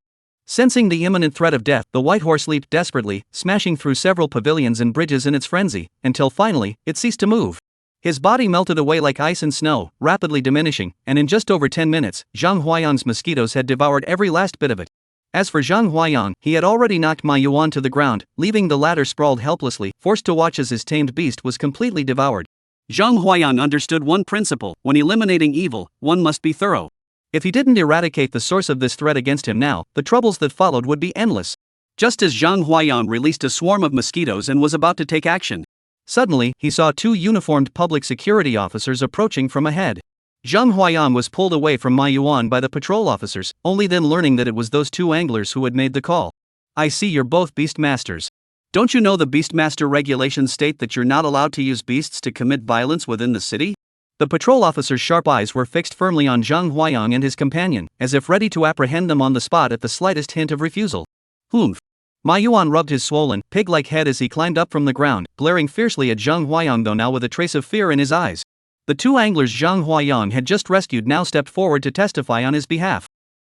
Sensing the imminent threat of death, the white horse leaped desperately, smashing through several pavilions and bridges in its frenzy, until finally, it ceased to move. His body melted away like ice and snow, rapidly diminishing, and in just over 10 minutes, Zhang Huayang's mosquitoes had devoured every last bit of it. As for Zhang Huayang, he had already knocked Ma Yuan to the ground, leaving the latter sprawled helplessly, forced to watch as his tamed beast was completely devoured. Zhang Huayang understood one principle: when eliminating evil, one must be thorough. If he didn't eradicate the source of this threat against him now, the troubles that followed would be endless. Just as Zhang Huayang released a swarm of mosquitoes and was about to take action, suddenly, he saw two uniformed public security officers approaching from ahead. Zhang Huayang was pulled away from Ma Yuan by the patrol officers, only then learning that it was those two anglers who had made the call. I see you're both beast masters. Don't you know the Beastmaster regulations state that you're not allowed to use beasts to commit violence within the city? The patrol officer's sharp eyes were fixed firmly on Zhang Huayang and his companion, as if ready to apprehend them on the spot at the slightest hint of refusal. Humph. Ma Yuan rubbed his swollen, pig-like head as he climbed up from the ground, glaring fiercely at Zhang Huayang though now with a trace of fear in his eyes. The two anglers Zhang Huayang had just rescued now stepped forward to testify on his behalf.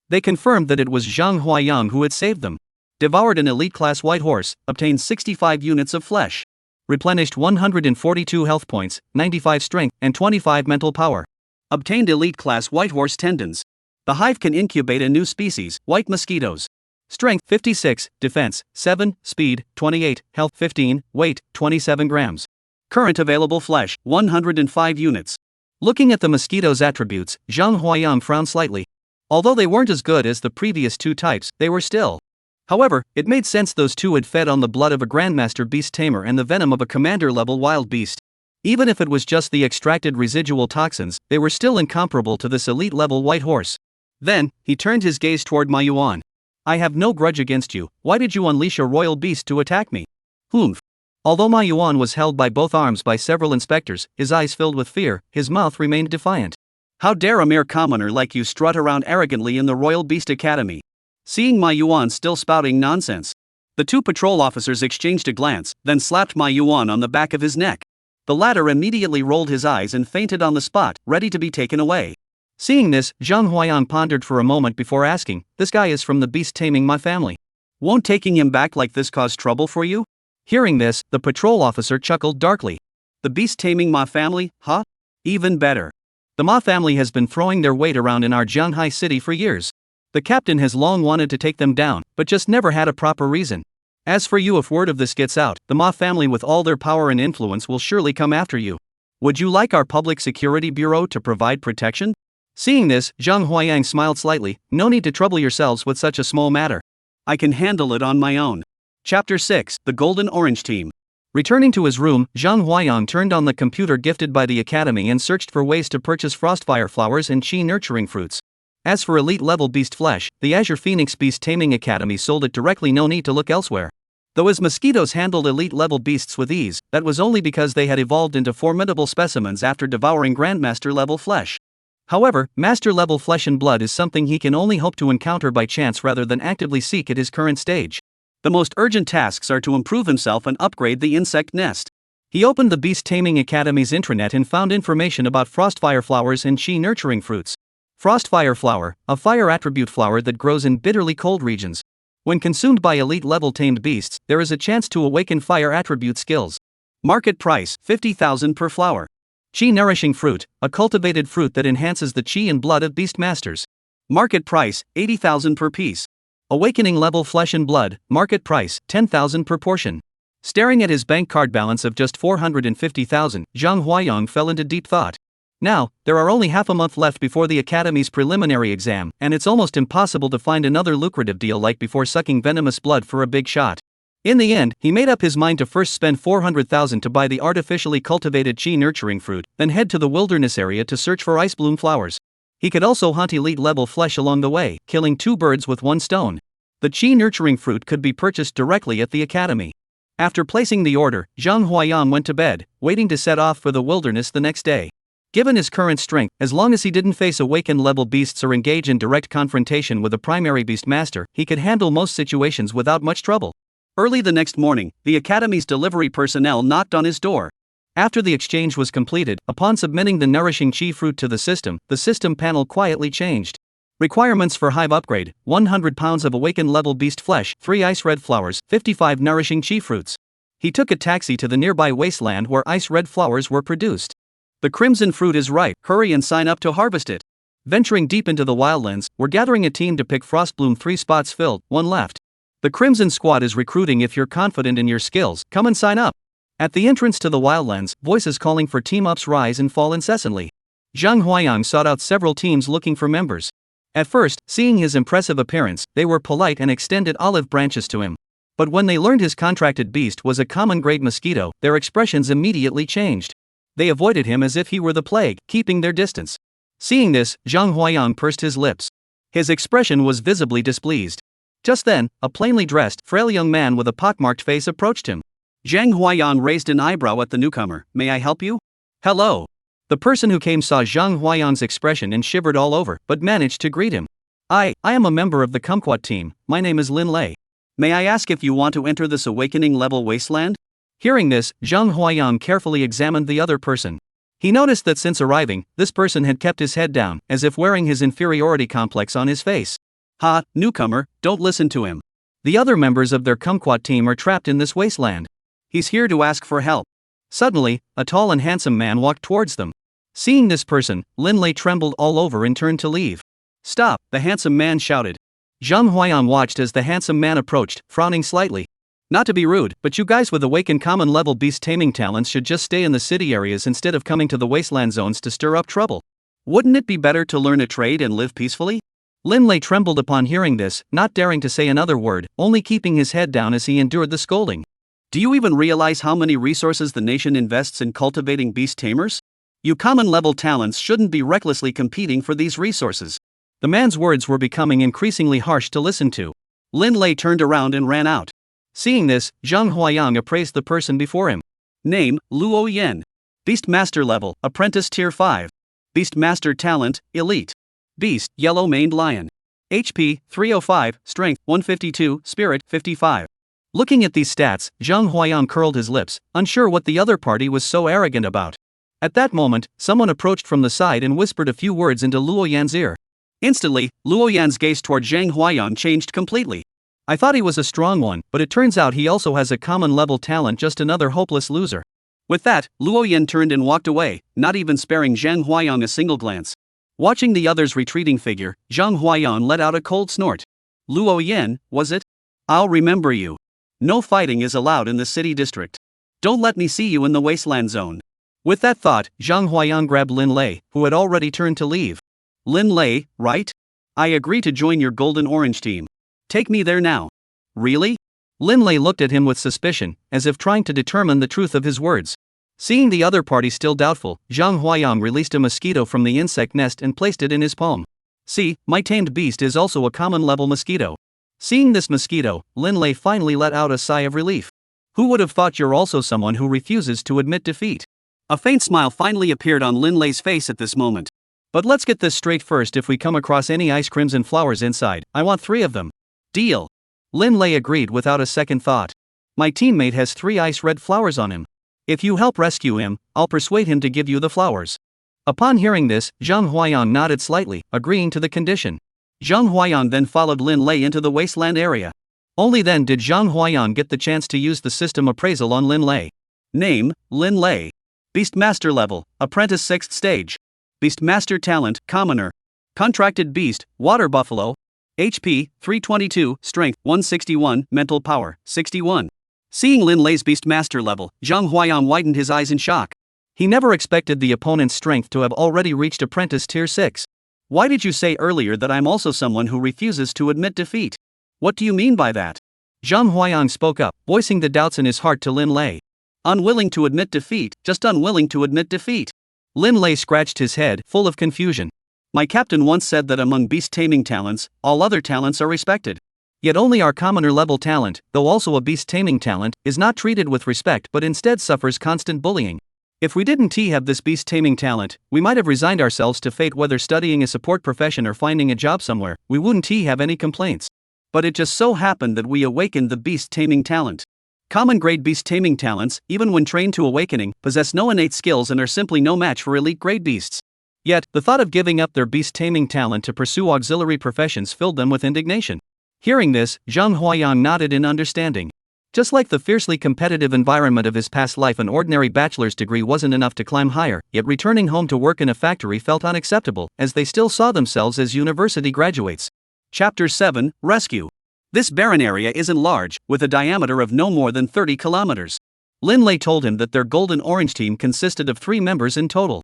They confirmed that it was Zhang Huayang who had saved them. Devoured an elite-class white horse, obtained 65 units of flesh. Replenished 142 health points, 95 strength, and 25 mental power. Obtained elite-class white horse tendons. The hive can incubate a new species, white mosquitoes. Strength 56, defense 7, speed 28, health 15, weight 27 grams. Current available flesh 105 units. Looking at the mosquito's attributes, Zhang Huayang frowned slightly. Although they weren't as good as the previous two types, they were still. However, it made sense those two had fed on the blood of a Grandmaster Beast Tamer and the venom of a Commander-level wild beast. Even if it was just the extracted residual toxins, they were still incomparable to this elite-level white horse. Then, he turned his gaze toward Ma Yuan. I have no grudge against you, why did you unleash a royal beast to attack me? Humph. Although Ma Yuan was held by both arms by several inspectors, his eyes filled with fear, his mouth remained defiant. How dare a mere commoner like you strut around arrogantly in the Royal Beast Academy? Seeing Ma Yuan still spouting nonsense, the two patrol officers exchanged a glance, then slapped Ma Yuan on the back of his neck. The latter immediately rolled his eyes and fainted on the spot, ready to be taken away. Seeing this, Zhang Huayang pondered for a moment before asking, this guy is from the beast taming my family. Won't taking him back like this cause trouble for you? Hearing this, the patrol officer chuckled darkly. The beast taming Ma family, huh? Even better. The Ma family has been throwing their weight around in our Jianghai city for years. The captain has long wanted to take them down, but just never had a proper reason. As for you, if word of this gets out, the Ma family with all their power and influence will surely come after you. Would you like our public security bureau to provide protection? Seeing this, Zhang Huayang smiled slightly. No need to trouble yourselves with such a small matter. I can handle it on my own. Chapter 6, The Golden Orange Team. Returning to his room, Zhang Huayang turned on the computer gifted by the academy and searched for ways to purchase frostfire flowers and chi nurturing fruits. As for elite-level beast flesh, the Azure Phoenix Beast Taming Academy sold it directly, no need to look elsewhere. Though his mosquitoes handled elite-level beasts with ease, that was only because they had evolved into formidable specimens after devouring Grandmaster-level flesh. However, master-level flesh and blood is something he can only hope to encounter by chance rather than actively seek at his current stage. The most urgent tasks are to improve himself and upgrade the insect nest. He opened the Beast Taming Academy's intranet and found information about frostfire flowers and chi nurturing fruits. Frostfire flower, a fire attribute flower that grows in bitterly cold regions. When consumed by elite-level tamed beasts, there is a chance to awaken fire attribute skills. Market price, 50,000 per flower. Chi nourishing fruit, a cultivated fruit that enhances the chi and blood of beast masters. Market price, 80,000 per piece. Awakening level flesh and blood, market price, 10,000 per portion. Staring at his bank card balance of just 450,000, Zhang Huayang fell into deep thought. Now, there are only half a month left before the academy's preliminary exam, and it's almost impossible to find another lucrative deal like before sucking venomous blood for a big shot. In the end, he made up his mind to first spend 400,000 to buy the artificially cultivated chi nurturing fruit, then head to the wilderness area to search for ice bloom flowers. He could also hunt elite-level flesh along the way, killing 2 birds with 1 stone. The chi nurturing fruit could be purchased directly at the academy. After placing the order, Zhang Huayang went to bed, waiting to set off for the wilderness the next day. Given his current strength, as long as he didn't face awakened-level beasts or engage in direct confrontation with a primary beast master, he could handle most situations without much trouble. Early the next morning, the academy's delivery personnel knocked on his door. After the exchange was completed, upon submitting the nourishing chi fruit to the system panel quietly changed. Requirements for Hive upgrade: 100 pounds of awakened-level beast flesh, 3 ice red flowers, 55 nourishing chi fruits. He took a taxi to the nearby Wasteland where ice red flowers were produced. The crimson fruit is ripe, hurry and sign up to harvest it. Venturing deep into the wildlands, we're gathering a team to pick frostbloom. 3 spots filled, 1 left. The Crimson Squad is recruiting. If you're confident in your skills, come and sign up. At the entrance to the wildlands, voices calling for team-ups rise and fall incessantly. Zhang Huayang sought out several teams looking for members. At first, seeing his impressive appearance, they were polite and extended olive branches to him. But when they learned his contracted beast was a common-grade mosquito, their expressions immediately changed. They avoided him as if he were the plague, keeping their distance. Seeing this, Zhang Huayang pursed his lips. His expression was visibly displeased. Just then, a plainly dressed, frail young man with a pockmarked face approached him. Zhang Huayang raised an eyebrow at the newcomer. May I help you? Hello. The person who came saw Zhang Huayang's expression and shivered all over, but managed to greet him. I am a member of the kumquat team. My name is Lin Lei. May I ask if you want to enter this awakening level wasteland? Hearing this, Zhang Huayang carefully examined the other person. He noticed that since arriving, this person had kept his head down, as if wearing his inferiority complex on his face. Ha, newcomer, don't listen to him. The other members of their kumquat team are trapped in this wasteland. He's here to ask for help. Suddenly, a tall and handsome man walked towards them. Seeing this person, Lin Lei trembled all over and turned to leave. Stop, the handsome man shouted. Zhang Huayang watched as the handsome man approached, frowning slightly. Not to be rude, but you guys with awakened common-level beast taming talents should just stay in the city areas instead of coming to the wasteland zones to stir up trouble. Wouldn't it be better to learn a trade and live peacefully? Lin Lei trembled upon hearing this, not daring to say another word, only keeping his head down as he endured the scolding. Do you even realize how many resources the nation invests in cultivating beast tamers? You common-level talents shouldn't be recklessly competing for these resources. The man's words were becoming increasingly harsh to listen to. Lin Lei turned around and ran out. Seeing this, Zhang Huayang appraised the person before him. Name, Luo Yan. Beast Master level, Apprentice Tier 5. Beast Master talent, Elite. Beast, Yellow-maned Lion. HP, 305, Strength, 152, Spirit, 55. Looking at these stats, Zhang Huayang curled his lips, unsure what the other party was so arrogant about. At that moment, someone approached from the side and whispered a few words into Luo Yan's ear. Instantly, Luo Yan's gaze toward Zhang Huayang changed completely. I thought he was a strong one, but it turns out he also has a common-level talent, just another hopeless loser. With that, Luo Yan turned and walked away, not even sparing Zhang Huayang a single glance. Watching the other's retreating figure, Zhang Huayang let out a cold snort. Luo Yan, was it? I'll remember you. No fighting is allowed in the city district. Don't let me see you in the wasteland zone. With that thought, Zhang Huayang grabbed Lin Lei, who had already turned to leave. Lin Lei, right? I agree to join your golden orange team. Take me there now. Really? Lin Lei looked at him with suspicion, as if trying to determine the truth of his words. Seeing the other party still doubtful, Zhang Huayang released a mosquito from the insect nest and placed it in his palm. See, my tamed beast is also a common-level mosquito. Seeing this mosquito, Lin Lei finally let out a sigh of relief. Who would have thought you're also someone who refuses to admit defeat? A faint smile finally appeared on Lin Lei's face at this moment. But let's get this straight first. If we come across any ice crimson flowers inside, I want 3 of them. Deal. Lin Lei agreed without a second thought. My teammate has 3 ice red flowers on him. If you help rescue him, I'll persuade him to give you the flowers. Upon hearing this, Zhang Huayang nodded slightly, agreeing to the condition. Zhang Huayang then followed Lin Lei into the wasteland area. Only then did Zhang Huayang get the chance to use the system appraisal on Lin Lei. Name, Lin Lei. Beast Master level, Apprentice 6th stage. Beast Master talent, Commoner. Contracted beast, Water Buffalo. HP, 322, Strength, 161, Mental Power, 61. Seeing Lin Lei's Beastmaster level, Zhang Huayang widened his eyes in shock. He never expected the opponent's strength to have already reached Apprentice Tier 6. Why did you say earlier that I'm also someone who refuses to admit defeat? What do you mean by that? Zhang Huayang spoke up, voicing the doubts in his heart to Lin Lei. Unwilling to admit defeat, just unwilling to admit defeat. Lin Lei scratched his head, full of confusion. My captain once said that among beast taming talents, all other talents are respected. Yet only our commoner level talent, though also a beast taming talent, is not treated with respect but instead suffers constant bullying. If we didn't have this beast taming talent, we might have resigned ourselves to fate, whether studying a support profession or finding a job somewhere. We wouldn't have any complaints. But it just so happened that we awakened the beast taming talent. Common grade beast taming talents, even when trained to awakening, possess no innate skills and are simply no match for elite grade beasts. Yet, the thought of giving up their beast taming talent to pursue auxiliary professions filled them with indignation. Hearing this, Zhang Huayang nodded in understanding. Just like the fiercely competitive environment of his past life, an ordinary bachelor's degree wasn't enough to climb higher, yet returning home to work in a factory felt unacceptable, as they still saw themselves as university graduates. Chapter 7, Rescue. This barren area isn't large, with a diameter of no more than 30 kilometers. Lin Lei told him that their Golden Orange team consisted of 3 members in total.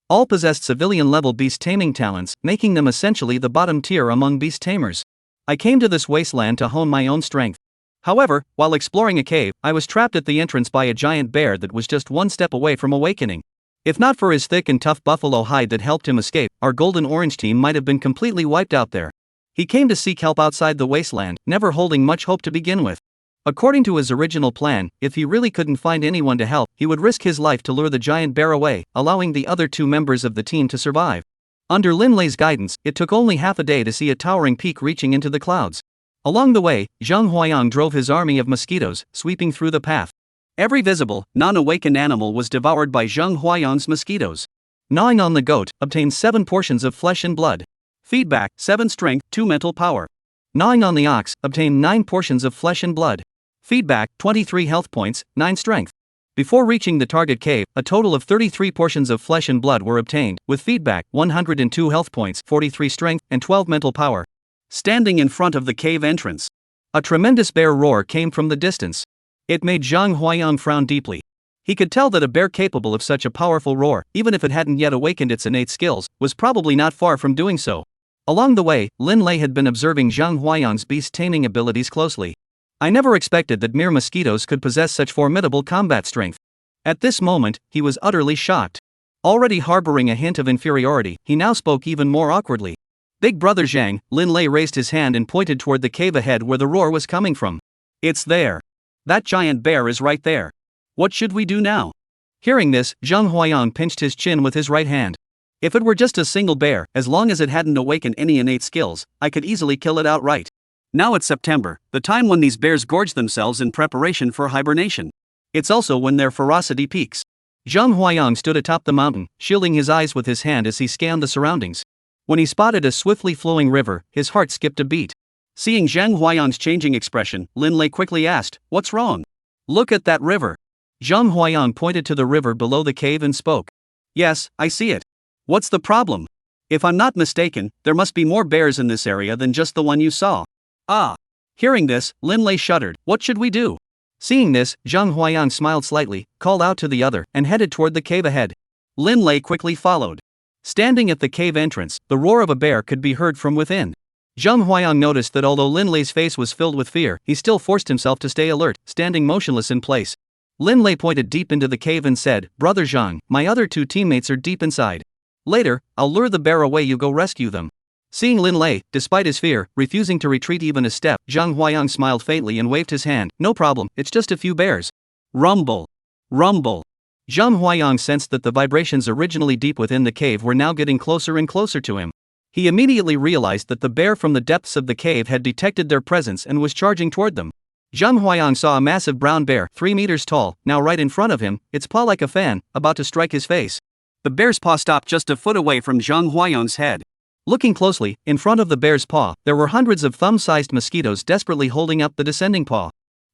All possessed civilian-level beast taming talents, making them essentially the bottom tier among beast tamers. I came to this wasteland to hone my own strength. However, while exploring a cave, I was trapped at the entrance by a giant bear that was just one step away from awakening. If not for his thick and tough buffalo hide that helped him escape, our Golden Orange team might have been completely wiped out there. He came to seek help outside the wasteland, never holding much hope to begin with. According to his original plan, if he really couldn't find anyone to help, he would risk his life to lure the giant bear away, allowing the other 2 members of the team to survive. Under Lin Lei's guidance, it took only half a day to see a towering peak reaching into the clouds. Along the way, Zhang Huayang drove his army of mosquitoes, sweeping through the path. Every visible, non-awakened animal was devoured by Zhang Huayang's mosquitoes. Gnawing on the goat, obtained 7 portions of flesh and blood. Feedback, 7 strength, 2 mental power. Gnawing on the ox, obtained 9 portions of flesh and blood. Feedback, 23 health points, 9 strength. Before reaching the target cave, a total of 33 portions of flesh and blood were obtained, with feedback, 102 health points, 43 strength, and 12 mental power. Standing in front of the cave entrance, a tremendous bear roar came from the distance. It made Zhang Huayang frown deeply. He could tell that a bear capable of such a powerful roar, even if it hadn't yet awakened its innate skills, was probably not far from doing so. Along the way, Lin Lei had been observing Zhang Huayang's beast taming abilities closely. I never expected that mere mosquitoes could possess such formidable combat strength. At this moment, he was utterly shocked. Already harboring a hint of inferiority, he now spoke even more awkwardly. Big brother Zhang, Lin Lei raised his hand and pointed toward the cave ahead where the roar was coming from. It's there. That giant bear is right there. What should we do now? Hearing this, Zhang Huayang pinched his chin with his right hand. If it were just a single bear, as long as it hadn't awakened any innate skills, I could easily kill it outright. Now it's September, the time when these bears gorge themselves in preparation for hibernation. It's also when their ferocity peaks. Zhang Huayang stood atop the mountain, shielding his eyes with his hand as he scanned the surroundings. When he spotted a swiftly flowing river, his heart skipped a beat. Seeing Zhang Huayang's changing expression, Lin Lei quickly asked, "What's wrong?" "Look at that river." Zhang Huayang pointed to the river below the cave and spoke. "Yes, I see it. What's the problem? If I'm not mistaken, there must be more bears in this area than just the one you saw." "Ah." Hearing this, Lin Lei shuddered. "What should we do?" Seeing this, Zhang Huayang smiled slightly, called out to the other, and headed toward the cave ahead. Lin Lei quickly followed. Standing at the cave entrance, the roar of a bear could be heard from within. Zhang Huayang noticed that although Lin Lei's face was filled with fear, he still forced himself to stay alert, standing motionless in place. Lin Lei pointed deep into the cave and said, "Brother Zhang, my other 2 teammates are deep inside. Later, I'll lure the bear away, you go rescue them." Seeing Lin Lei, despite his fear, refusing to retreat even a step, Zhang Huayang smiled faintly and waved his hand. "No problem, it's just a few bears." Rumble. Rumble. Zhang Huayang sensed that the vibrations originally deep within the cave were now getting closer and closer to him. He immediately realized that the bear from the depths of the cave had detected their presence and was charging toward them. Zhang Huayang saw a massive brown bear, 3 meters tall, now right in front of him, its paw like a fan, about to strike his face. The bear's paw stopped just a foot away from Zhang Huayang's head. Looking closely, in front of the bear's paw, there were hundreds of thumb-sized mosquitoes desperately holding up the descending paw.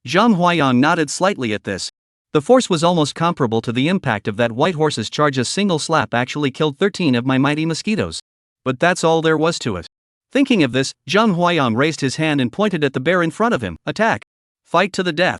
Zhang Huayang nodded slightly at this. The force was almost comparable to the impact of that white horse's charge. A single slap actually killed 13 of my mighty mosquitoes. But that's all there was to it. Thinking of this, Zhang Huayang raised his hand and pointed at the bear in front of him. "Attack! Fight to the death!"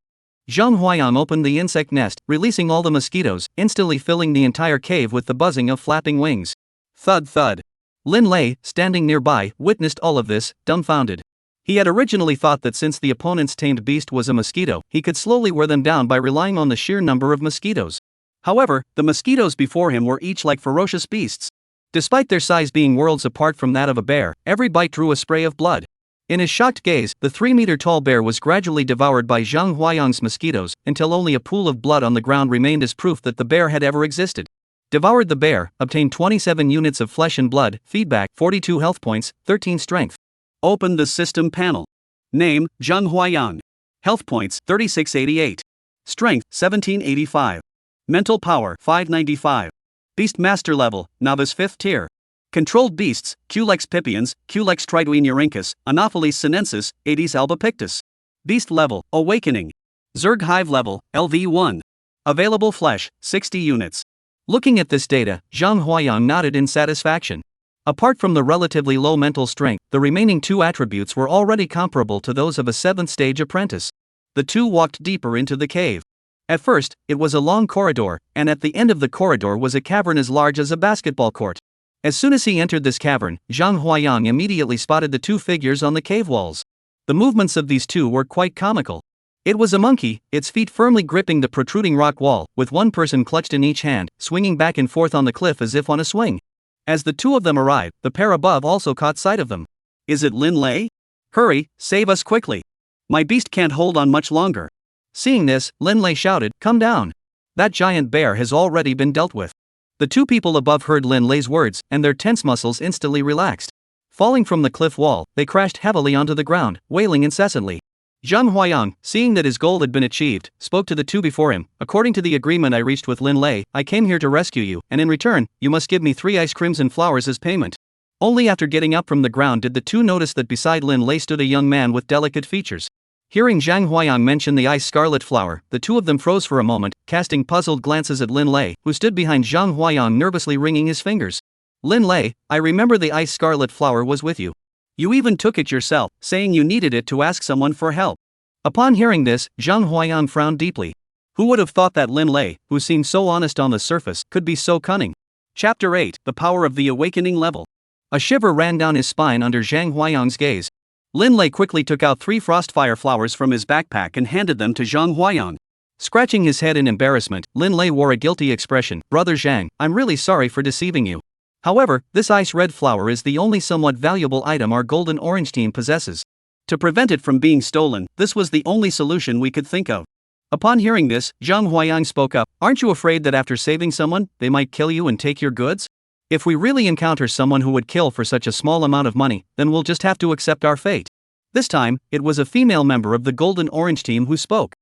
Zhang Huayang opened the insect nest, releasing all the mosquitoes, instantly filling the entire cave with the buzzing of flapping wings. Thud thud. Lin Lei, standing nearby, witnessed all of this, dumbfounded. He had originally thought that since the opponent's tamed beast was a mosquito, he could slowly wear them down by relying on the sheer number of mosquitoes. However, the mosquitoes before him were each like ferocious beasts. Despite their size being worlds apart from that of a bear, every bite drew a spray of blood. In his shocked gaze, the 3-meter-tall bear was gradually devoured by Zhang Huayang's mosquitoes, until only a pool of blood on the ground remained as proof that the bear had ever existed. Devoured the bear, obtained 27 units of flesh and blood, feedback 42 health points, 13 strength. Open the system panel. Name, Zhang Huayang. Health points 3688. Strength 1785. Mental power 595. Beast master level, novice 5th tier. Controlled beasts, Culex pipiens, Culex triduinurincus, Anopheles sinensis, Aedes albopictus. Beast level, awakening. Zerg hive level, LV1. Available flesh, 60 units. Looking at this data, Zhang Huayang nodded in satisfaction. Apart from the relatively low mental strength, the remaining 2 attributes were already comparable to those of a 7th stage apprentice. The 2 walked deeper into the cave. At first, it was a long corridor, and at the end of the corridor was a cavern as large as a basketball court. As soon as he entered this cavern, Zhang Huayang immediately spotted the 2 figures on the cave walls. The movements of these 2 were quite comical. It was a monkey, its feet firmly gripping the protruding rock wall, with one person clutched in each hand, swinging back and forth on the cliff as if on a swing. As the 2 of them arrived, the pair above also caught sight of them. Is it Lin Lei? Hurry, save us quickly. My beast can't hold on much longer. Seeing this, Lin Lei shouted, come down. That giant bear has already been dealt with. The 2 people above heard Lin Lei's words, and their tense muscles instantly relaxed. Falling from the cliff wall, they crashed heavily onto the ground, wailing incessantly. Zhang Huayang, seeing that his goal had been achieved, spoke to the 2 before him. According to the agreement I reached with Lin Lei, I came here to rescue you, and in return, you must give me 3 ice creams and flowers as payment. Only after getting up from the ground did the 2 notice that beside Lin Lei stood a young man with delicate features. Hearing Zhang Huayang mention the ice scarlet flower, the 2 of them froze for a moment, casting puzzled glances at Lin Lei, who stood behind Zhang Huayang nervously wringing his fingers. Lin Lei, I remember the ice scarlet flower was with you. You even took it yourself, saying you needed it to ask someone for help. Upon hearing this, Zhang Huayang frowned deeply. Who would have thought that Lin Lei, who seemed so honest on the surface, could be so cunning? Chapter 8, The Power of the Awakening Level. A shiver ran down his spine under Zhang Huayang's gaze. Lin Lei quickly took out 3 frostfire flowers from his backpack and handed them to Zhang Huayang. Scratching his head in embarrassment, Lin Lei wore a guilty expression. Brother Zhang, I'm really sorry for deceiving you. However, this ice red flower is the only somewhat valuable item our golden orange team possesses. To prevent it from being stolen, this was the only solution we could think of. Upon hearing this, Zhang Huayang spoke up. Aren't you afraid that after saving someone, they might kill you and take your goods? If we really encounter someone who would kill for such a small amount of money, then we'll just have to accept our fate. This time, it was a female member of the golden orange team who spoke.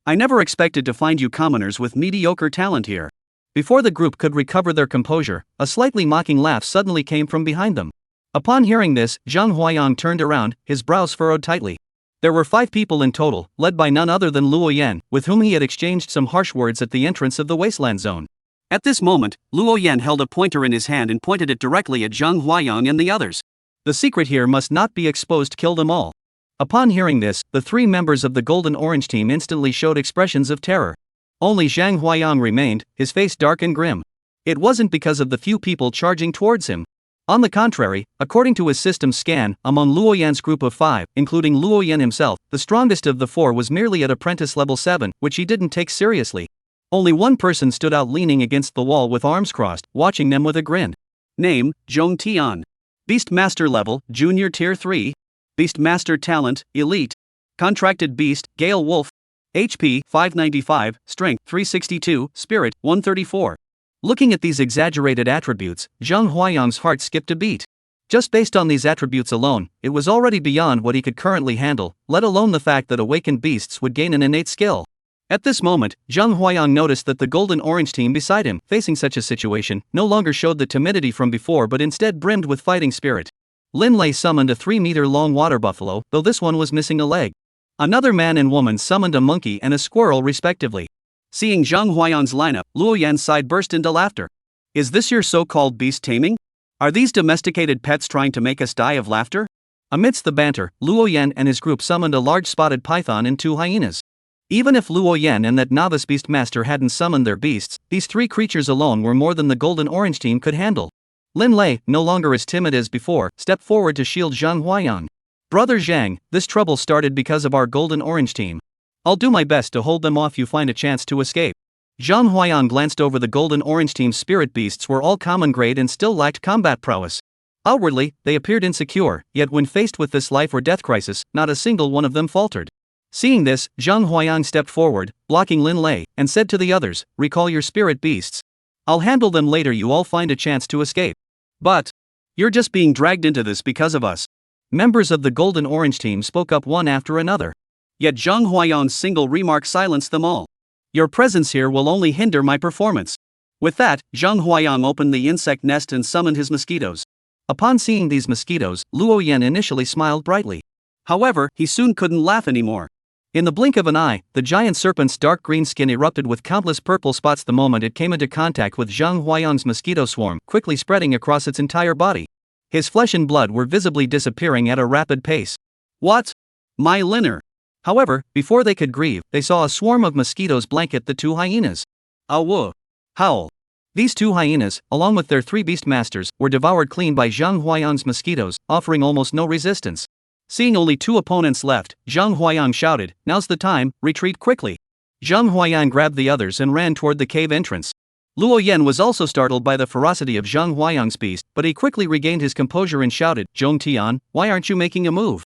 I never expected to find you commoners with mediocre talent here. Before the group could recover their composure, a slightly mocking laugh suddenly came from behind them. Upon hearing this, Zhang Huayang turned around, his brows furrowed tightly. There were 5 people in total, led by none other than Luo Yan, with whom he had exchanged some harsh words at the entrance of the Wasteland zone. At this moment, Luo Yan held a pointer in his hand and pointed it directly at Zhang Huayang and the others. The secret here must not be exposed. Kill them all. Upon hearing this, the 3 members of the golden orange team instantly showed expressions of terror. Only Zhang Huayang remained, his face dark and grim. It wasn't because of the few people charging towards him. On the contrary, according to his system scan, among Luo Yan's group of 5, including Luo Yan himself, the strongest of the 4 was merely at apprentice level 7, which he didn't take seriously. Only one person stood out leaning against the wall with arms crossed, watching them with a grin. Name, Zhong Tian. Beast Master level, Junior Tier 3. Beast Master talent, Elite. Contracted Beast, Gale Wolf. HP, 595, Strength, 362, Spirit, 134. Looking at these exaggerated attributes, Zhang Huayang's heart skipped a beat. Just based on these attributes alone, it was already beyond what he could currently handle, let alone the fact that awakened beasts would gain an innate skill. At this moment, Zhang Huayang noticed that the golden orange team beside him, facing such a situation, no longer showed the timidity from before but instead brimmed with fighting spirit. Lin Lei summoned a 3-meter-long water buffalo, though this one was missing a leg. Another man and woman summoned a monkey and a squirrel respectively. Seeing Zhang Huayang's lineup, Luo Yan's side burst into laughter. Is this your so-called beast taming? Are these domesticated pets trying to make us die of laughter? Amidst the banter, Luo Yan and his group summoned a large spotted python and 2 hyenas. Even if Luo Yan and that novice beastmaster hadn't summoned their beasts, these three creatures alone were more than the Golden Orange team could handle. Lin Lei, no longer as timid as before, stepped forward to shield Zhang Huayang. Brother Zhang, this trouble started because of our Golden Orange team. I'll do my best to hold them off you find a chance to escape. Zhang Huayang glanced over the Golden Orange team's spirit beasts were all common grade and still lacked combat prowess. Outwardly, they appeared insecure, yet when faced with this life or death crisis, not a single one of them faltered. Seeing this, Zhang Huayang stepped forward, blocking Lin Lei, and said to the others, recall your spirit beasts. I'll handle them later you all find a chance to escape. But you're just being dragged into this because of us. Members of the Golden Orange team spoke up one after another. Yet Zhang Huayang's single remark silenced them all. Your presence here will only hinder my performance. With that, Zhang Huayang opened the insect nest and summoned his mosquitoes. Upon seeing these mosquitoes, Luo Yan initially smiled brightly. However, he soon couldn't laugh anymore. In the blink of an eye, the giant serpent's dark green skin erupted with countless purple spots the moment it came into contact with Zhang Huayang's mosquito swarm, quickly spreading across its entire body. His flesh and blood were visibly disappearing at a rapid pace. What? My Liner! However, before they could grieve, they saw a swarm of mosquitoes blanket the two hyenas. Awu! Howl! These two hyenas, along with their three beastmasters, were devoured clean by Zhang Huayang's mosquitoes, offering almost no resistance. Seeing only two opponents left, Zhang Huayang shouted, now's the time, retreat quickly. Zhang Huayang grabbed the others and ran toward the cave entrance. Luo Yan was also startled by the ferocity of Zhang Huayang's beast, but he quickly regained his composure and shouted, Zhong Tian, why aren't you making a move?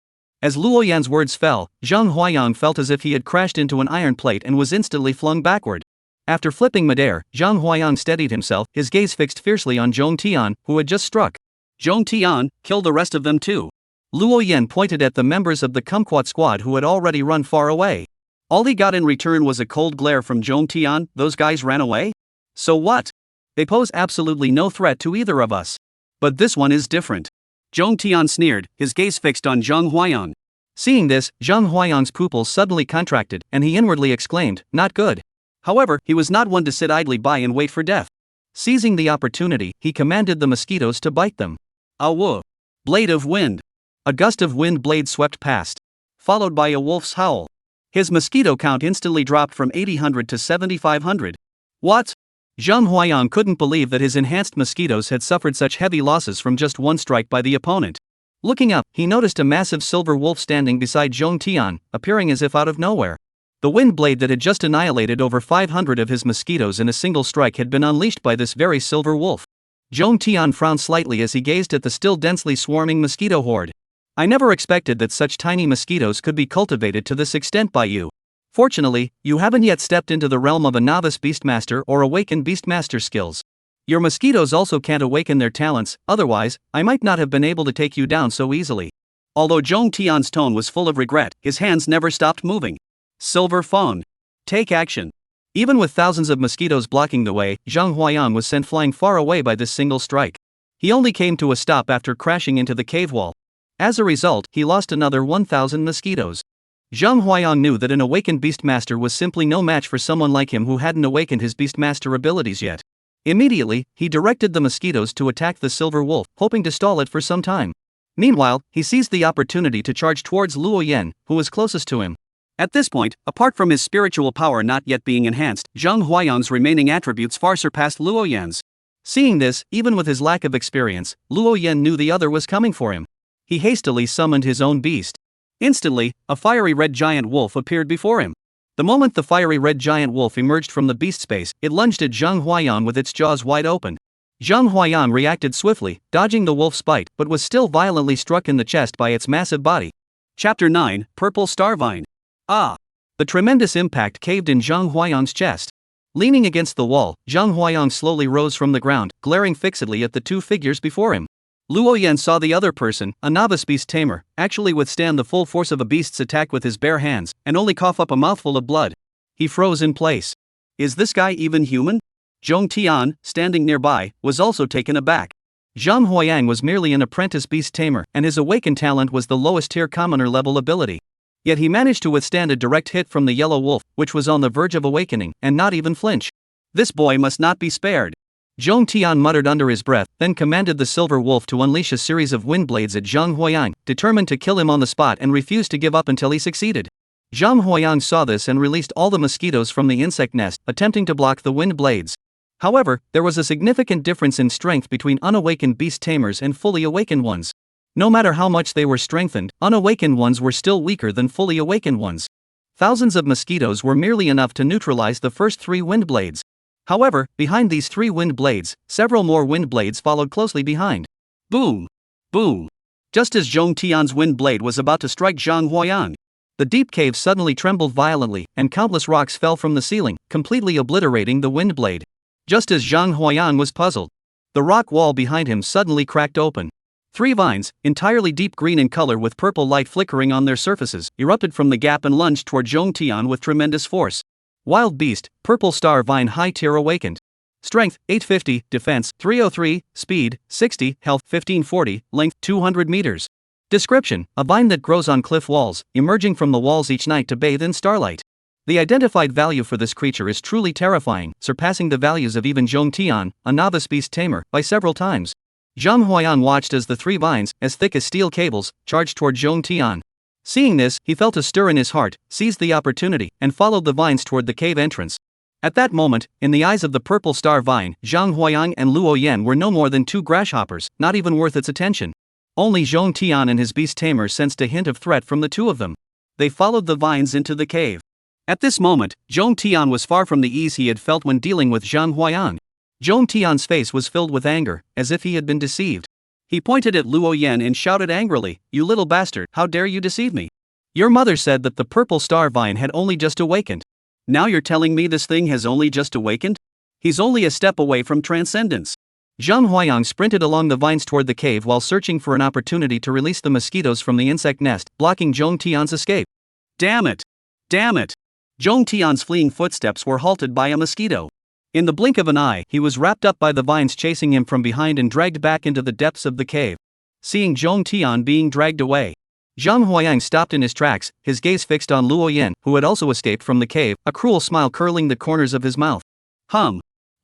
As Luo Yan's words fell, Zhang Huayang felt as if he had crashed into an iron plate and was instantly flung backward. After flipping midair, Zhang Huayang steadied himself, his gaze fixed fiercely on Zhong Tian, who had just struck. Zhong Tian, kill the rest of them too. Luo Yan pointed at the members of the kumquat squad who had already run far away. All he got in return was a cold glare from Zhong Tian. Those guys ran away? So what? They pose absolutely no threat to either of us. But this one is different. Zhong Tian sneered, his gaze fixed on Zhang Huayang. Seeing this, Zhang Huayang's pupils suddenly contracted, and he inwardly exclaimed, not good. However, he was not one to sit idly by and wait for death. Seizing the opportunity, he commanded the mosquitoes to bite them. Awu! Blade of wind! A gust of wind blade swept past, followed by a wolf's howl. His mosquito count instantly dropped from 800 to 7,500. What? Zhang Huayang couldn't believe that his enhanced mosquitoes had suffered such heavy losses from just one strike by the opponent. Looking up, he noticed a massive silver wolf standing beside Zhong Tian, appearing as if out of nowhere. The wind blade that had just annihilated over 500 of his mosquitoes in a single strike had been unleashed by this very silver wolf. Zhong Tian frowned slightly as he gazed at the still densely swarming mosquito horde. I never expected that such tiny mosquitoes could be cultivated to this extent by you. Fortunately, you haven't yet stepped into the realm of a novice beastmaster or awakened beastmaster skills. Your mosquitoes also can't awaken their talents, otherwise, I might not have been able to take you down so easily. Although Zhong Tian's tone was full of regret, his hands never stopped moving. Silver Fawn. Take action. Even with thousands of mosquitoes blocking the way, Zhang Huayang was sent flying far away by this single strike. He only came to a stop after crashing into the cave wall. As a result, he lost another 1,000 mosquitoes. Zhang Huayang knew that an awakened beastmaster was simply no match for someone like him who hadn't awakened his beastmaster abilities yet. Immediately, he directed the mosquitoes to attack the silver wolf, hoping to stall it for some time. Meanwhile, he seized the opportunity to charge towards Luo Yan, who was closest to him. At this point, apart from his spiritual power not yet being enhanced, Zhang Huayang's remaining attributes far surpassed Luo Yan's. Seeing this, even with his lack of experience, Luo Yan knew the other was coming for him. He hastily summoned his own beast. Instantly, a fiery red giant wolf appeared before him. The moment the fiery red giant wolf emerged from the beast space, it lunged at Zhang Huayang with its jaws wide open. Zhang Huayang reacted swiftly, dodging the wolf's bite, but was still violently struck in the chest by its massive body. Chapter 9, Purple Starvine. Ah! The tremendous impact caved in Zhang Huayang's chest. Leaning against the wall, Zhang Huayang slowly rose from the ground, glaring fixedly at the two figures before him. Luo Yan saw the other person, a novice beast tamer, actually withstand the full force of a beast's attack with his bare hands, and only cough up a mouthful of blood. He froze in place. Is this guy even human? Zhong Tian, standing nearby, was also taken aback. Zhang Huayang was merely an apprentice beast tamer, and his awakened talent was the lowest tier commoner level ability. Yet he managed to withstand a direct hit from the yellow wolf, which was on the verge of awakening, and not even flinch. This boy must not be spared. Zhong Tian muttered under his breath, then commanded the silver wolf to unleash a series of wind blades at Zhang Huayang, determined to kill him on the spot and refused to give up until he succeeded. Zhang Huayang saw this and released all the mosquitoes from the insect nest, attempting to block the wind blades. However, there was a significant difference in strength between unawakened beast tamers and fully awakened ones. No matter how much they were strengthened, unawakened ones were still weaker than fully awakened ones. Thousands of mosquitoes were merely enough to neutralize the first 3 wind blades. However, behind these 3 wind blades, several more wind blades followed closely behind. Boom! Boom! Just as Zhong Tian's wind blade was about to strike Zhang Huayang, the deep cave suddenly trembled violently, and countless rocks fell from the ceiling, completely obliterating the wind blade. Just as Zhang Huayang was puzzled, the rock wall behind him suddenly cracked open. 3 vines, entirely deep green in color with purple light flickering on their surfaces, erupted from the gap and lunged toward Zhong Tian with tremendous force. Wild Beast, Purple Star Vine High Tier Awakened. Strength, 850, Defense, 303, Speed, 60, Health, 1540, Length, 200 meters. Description: a vine that grows on cliff walls, emerging from the walls each night to bathe in starlight. The identified value for this creature is truly terrifying, surpassing the values of even Zhong Tian, a novice beast tamer, by several times. Zhang Huayang watched as the 3 vines, as thick as steel cables, charged toward Zhong Tian. Seeing this, he felt a stir in his heart, seized the opportunity, and followed the vines toward the cave entrance. At that moment, in the eyes of the purple star vine, Zhang Huayang and Luo Yan were no more than 2 grasshoppers, not even worth its attention. Only Zhong Tian and his beast tamer sensed a hint of threat from the 2 of them. They followed the vines into the cave. At this moment, Zhong Tian was far from the ease he had felt when dealing with Zhang Huayang. Zhong Tian's face was filled with anger, as if he had been deceived. He pointed at Luo Yan and shouted angrily, "You little bastard, how dare you deceive me? Your mother said that the purple star vine had only just awakened. Now you're telling me this thing has only just awakened? He's only a step away from transcendence." Zhang Huayang sprinted along the vines toward the cave while searching for an opportunity to release the mosquitoes from the insect nest, blocking Zhong Tian's escape. Damn it! Damn it! Zhong Tian's fleeing footsteps were halted by a mosquito. In the blink of an eye, he was wrapped up by the vines chasing him from behind and dragged back into the depths of the cave. Seeing Zhong Tian being dragged away, Zhang Huayang stopped in his tracks, his gaze fixed on Luo Yan, who had also escaped from the cave, a cruel smile curling the corners of his mouth.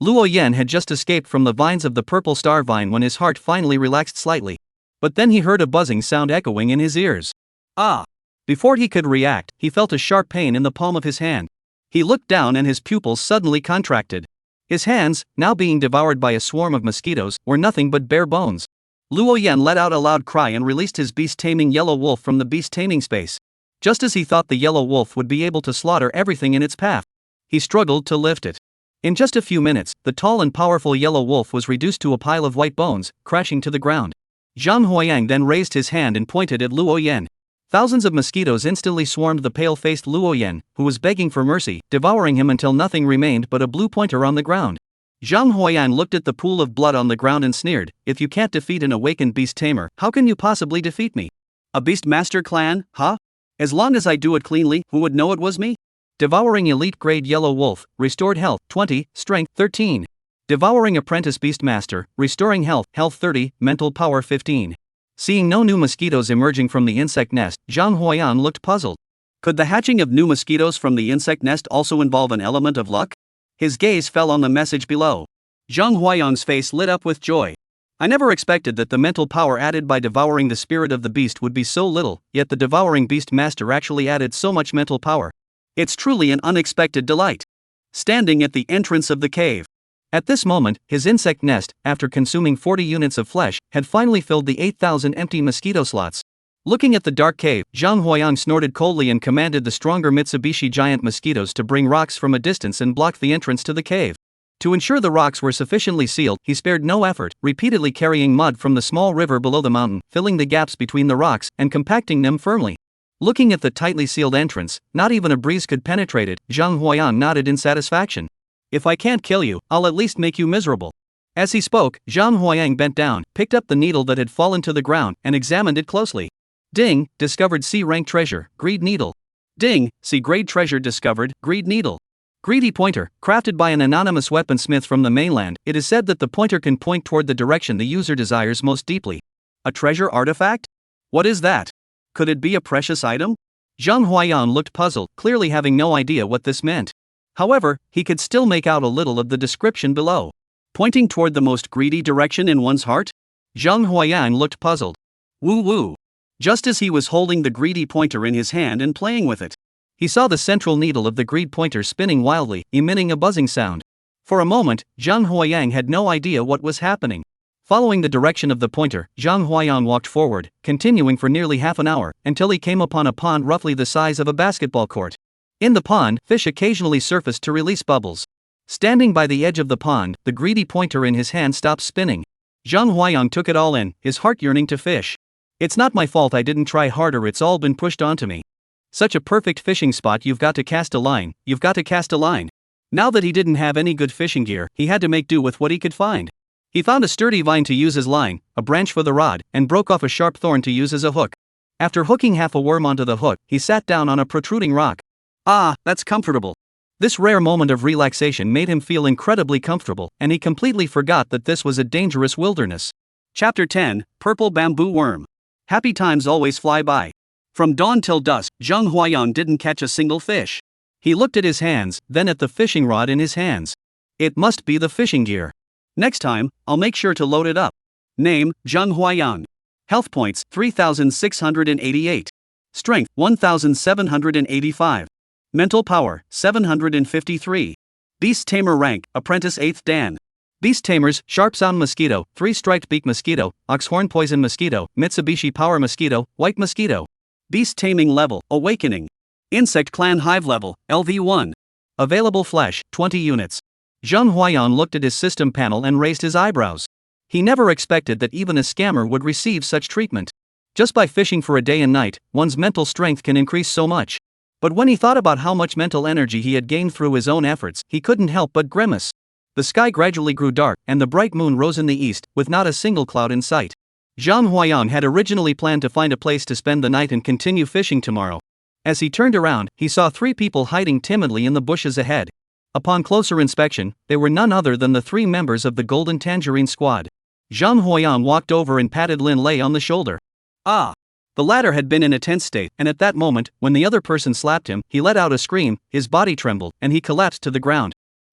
Luo Yan had just escaped from the vines of the purple star vine when his heart finally relaxed slightly. But then he heard a buzzing sound echoing in his ears. Ah! Before he could react, he felt a sharp pain in the palm of his hand. He looked down and his pupils suddenly contracted. His hands, now being devoured by a swarm of mosquitoes, were nothing but bare bones. Luo Yan let out a loud cry and released his beast-taming yellow wolf from the beast-taming space. Just as he thought the yellow wolf would be able to slaughter everything in its path, he struggled to lift it. In just a few minutes, the tall and powerful yellow wolf was reduced to a pile of white bones, crashing to the ground. Zhang Huayang then raised his hand and pointed at Luo Yan. Thousands of mosquitoes instantly swarmed the pale-faced Luo Yan, who was begging for mercy, devouring him until nothing remained but a blue pointer on the ground. Zhang Huayang looked at the pool of blood on the ground and sneered, "If you can't defeat an awakened beast tamer, how can you possibly defeat me? A beast master clan, huh? As long as I do it cleanly, who would know it was me?" Devouring elite grade yellow wolf, restored health, 20, strength, 13. Devouring apprentice beastmaster, restoring health, 30, mental power 15. Seeing no new mosquitoes emerging from the insect nest, Zhang Huayang looked puzzled. Could the hatching of new mosquitoes from the insect nest also involve an element of luck? His gaze fell on the message below. Zhang Huayang's face lit up with joy. I never expected that the mental power added by devouring the spirit of the beast would be so little, yet the devouring beast master actually added so much mental power. It's truly an unexpected delight. Standing at the entrance of the cave. At this moment, his insect nest, after consuming 40 units of flesh, had finally filled the 8,000 empty mosquito slots. Looking at the dark cave, Zhang Huayang snorted coldly and commanded the stronger Mitsubishi giant mosquitoes to bring rocks from a distance and block the entrance to the cave. To ensure the rocks were sufficiently sealed, he spared no effort, repeatedly carrying mud from the small river below the mountain, filling the gaps between the rocks, and compacting them firmly. Looking at the tightly sealed entrance, not even a breeze could penetrate it, Zhang Huayang nodded in satisfaction. "If I can't kill you, I'll at least make you miserable." As he spoke, Zhang Huayang bent down, picked up the needle that had fallen to the ground, and examined it closely. Ding, discovered C-rank treasure, greed needle. Ding, C-grade treasure discovered, greed needle. Greedy pointer, crafted by an anonymous weaponsmith from the mainland. It is said that the pointer can point toward the direction the user desires most deeply. A treasure artifact? What is that? Could it be a precious item? Zhang Huayang looked puzzled, clearly having no idea what this meant. However, he could still make out a little of the description below. Pointing toward the most greedy direction in one's heart? Zhang Huayang looked puzzled. Woo woo. Just as he was holding the greedy pointer in his hand and playing with it, He saw the central needle of the greed pointer spinning wildly, emitting a buzzing sound. For a moment, Zhang Huayang had no idea what was happening. Following the direction of the pointer, Zhang Huayang walked forward, continuing for nearly half an hour, until he came upon a pond roughly the size of a basketball court. In the pond, fish occasionally surfaced to release bubbles. Standing by the edge of the pond, the greedy pointer in his hand stopped spinning. Zhang Huayang took it all in, his heart yearning to fish. It's not my fault I didn't try harder, it's all been pushed onto me. Such a perfect fishing spot, you've got to cast a line, you've got to cast a line. Now that he didn't have any good fishing gear, he had to make do with what he could find. He found a sturdy vine to use as line, a branch for the rod, and broke off a sharp thorn to use as a hook. After hooking half a worm onto the hook, he sat down on a protruding rock. Ah, that's comfortable. This rare moment of relaxation made him feel incredibly comfortable, and he completely forgot that this was a dangerous wilderness. Chapter 10, Purple Bamboo Worm. Happy times always fly by. From dawn till dusk, Zhang Huayang didn't catch a single fish. He looked at his hands, then at the fishing rod in his hands. It must be the fishing gear. Next time, I'll make sure to load it up. Name, Zhang Huayang. Health points, 3,688. Strength, 1,785. Mental power, 753. Beast Tamer rank, Apprentice 8th Dan. Beast Tamers, Sharp Sound Mosquito, 3-Striped Beak Mosquito, Oxhorn Poison Mosquito, Mitsubishi Power Mosquito, White Mosquito. Beast Taming level, Awakening. Insect Clan Hive level, LV1. Available flesh, 20 units. Zhang Huayang looked at his system panel and raised his eyebrows. He never expected that even a scammer would receive such treatment. Just by fishing for a day and night, one's mental strength can increase so much. But when he thought about how much mental energy he had gained through his own efforts, he couldn't help but grimace. The sky gradually grew dark, and the bright moon rose in the east, with not a single cloud in sight. Zhang Huayang had originally planned to find a place to spend the night and continue fishing tomorrow. As he turned around, he saw 3 people hiding timidly in the bushes ahead. Upon closer inspection, they were none other than the 3 members of the Golden Tangerine Squad. Zhang Huayang walked over and patted Lin Lei on the shoulder. Ah! The latter had been in a tense state, and at that moment, when the other person slapped him, he let out a scream, his body trembled, and he collapsed to the ground.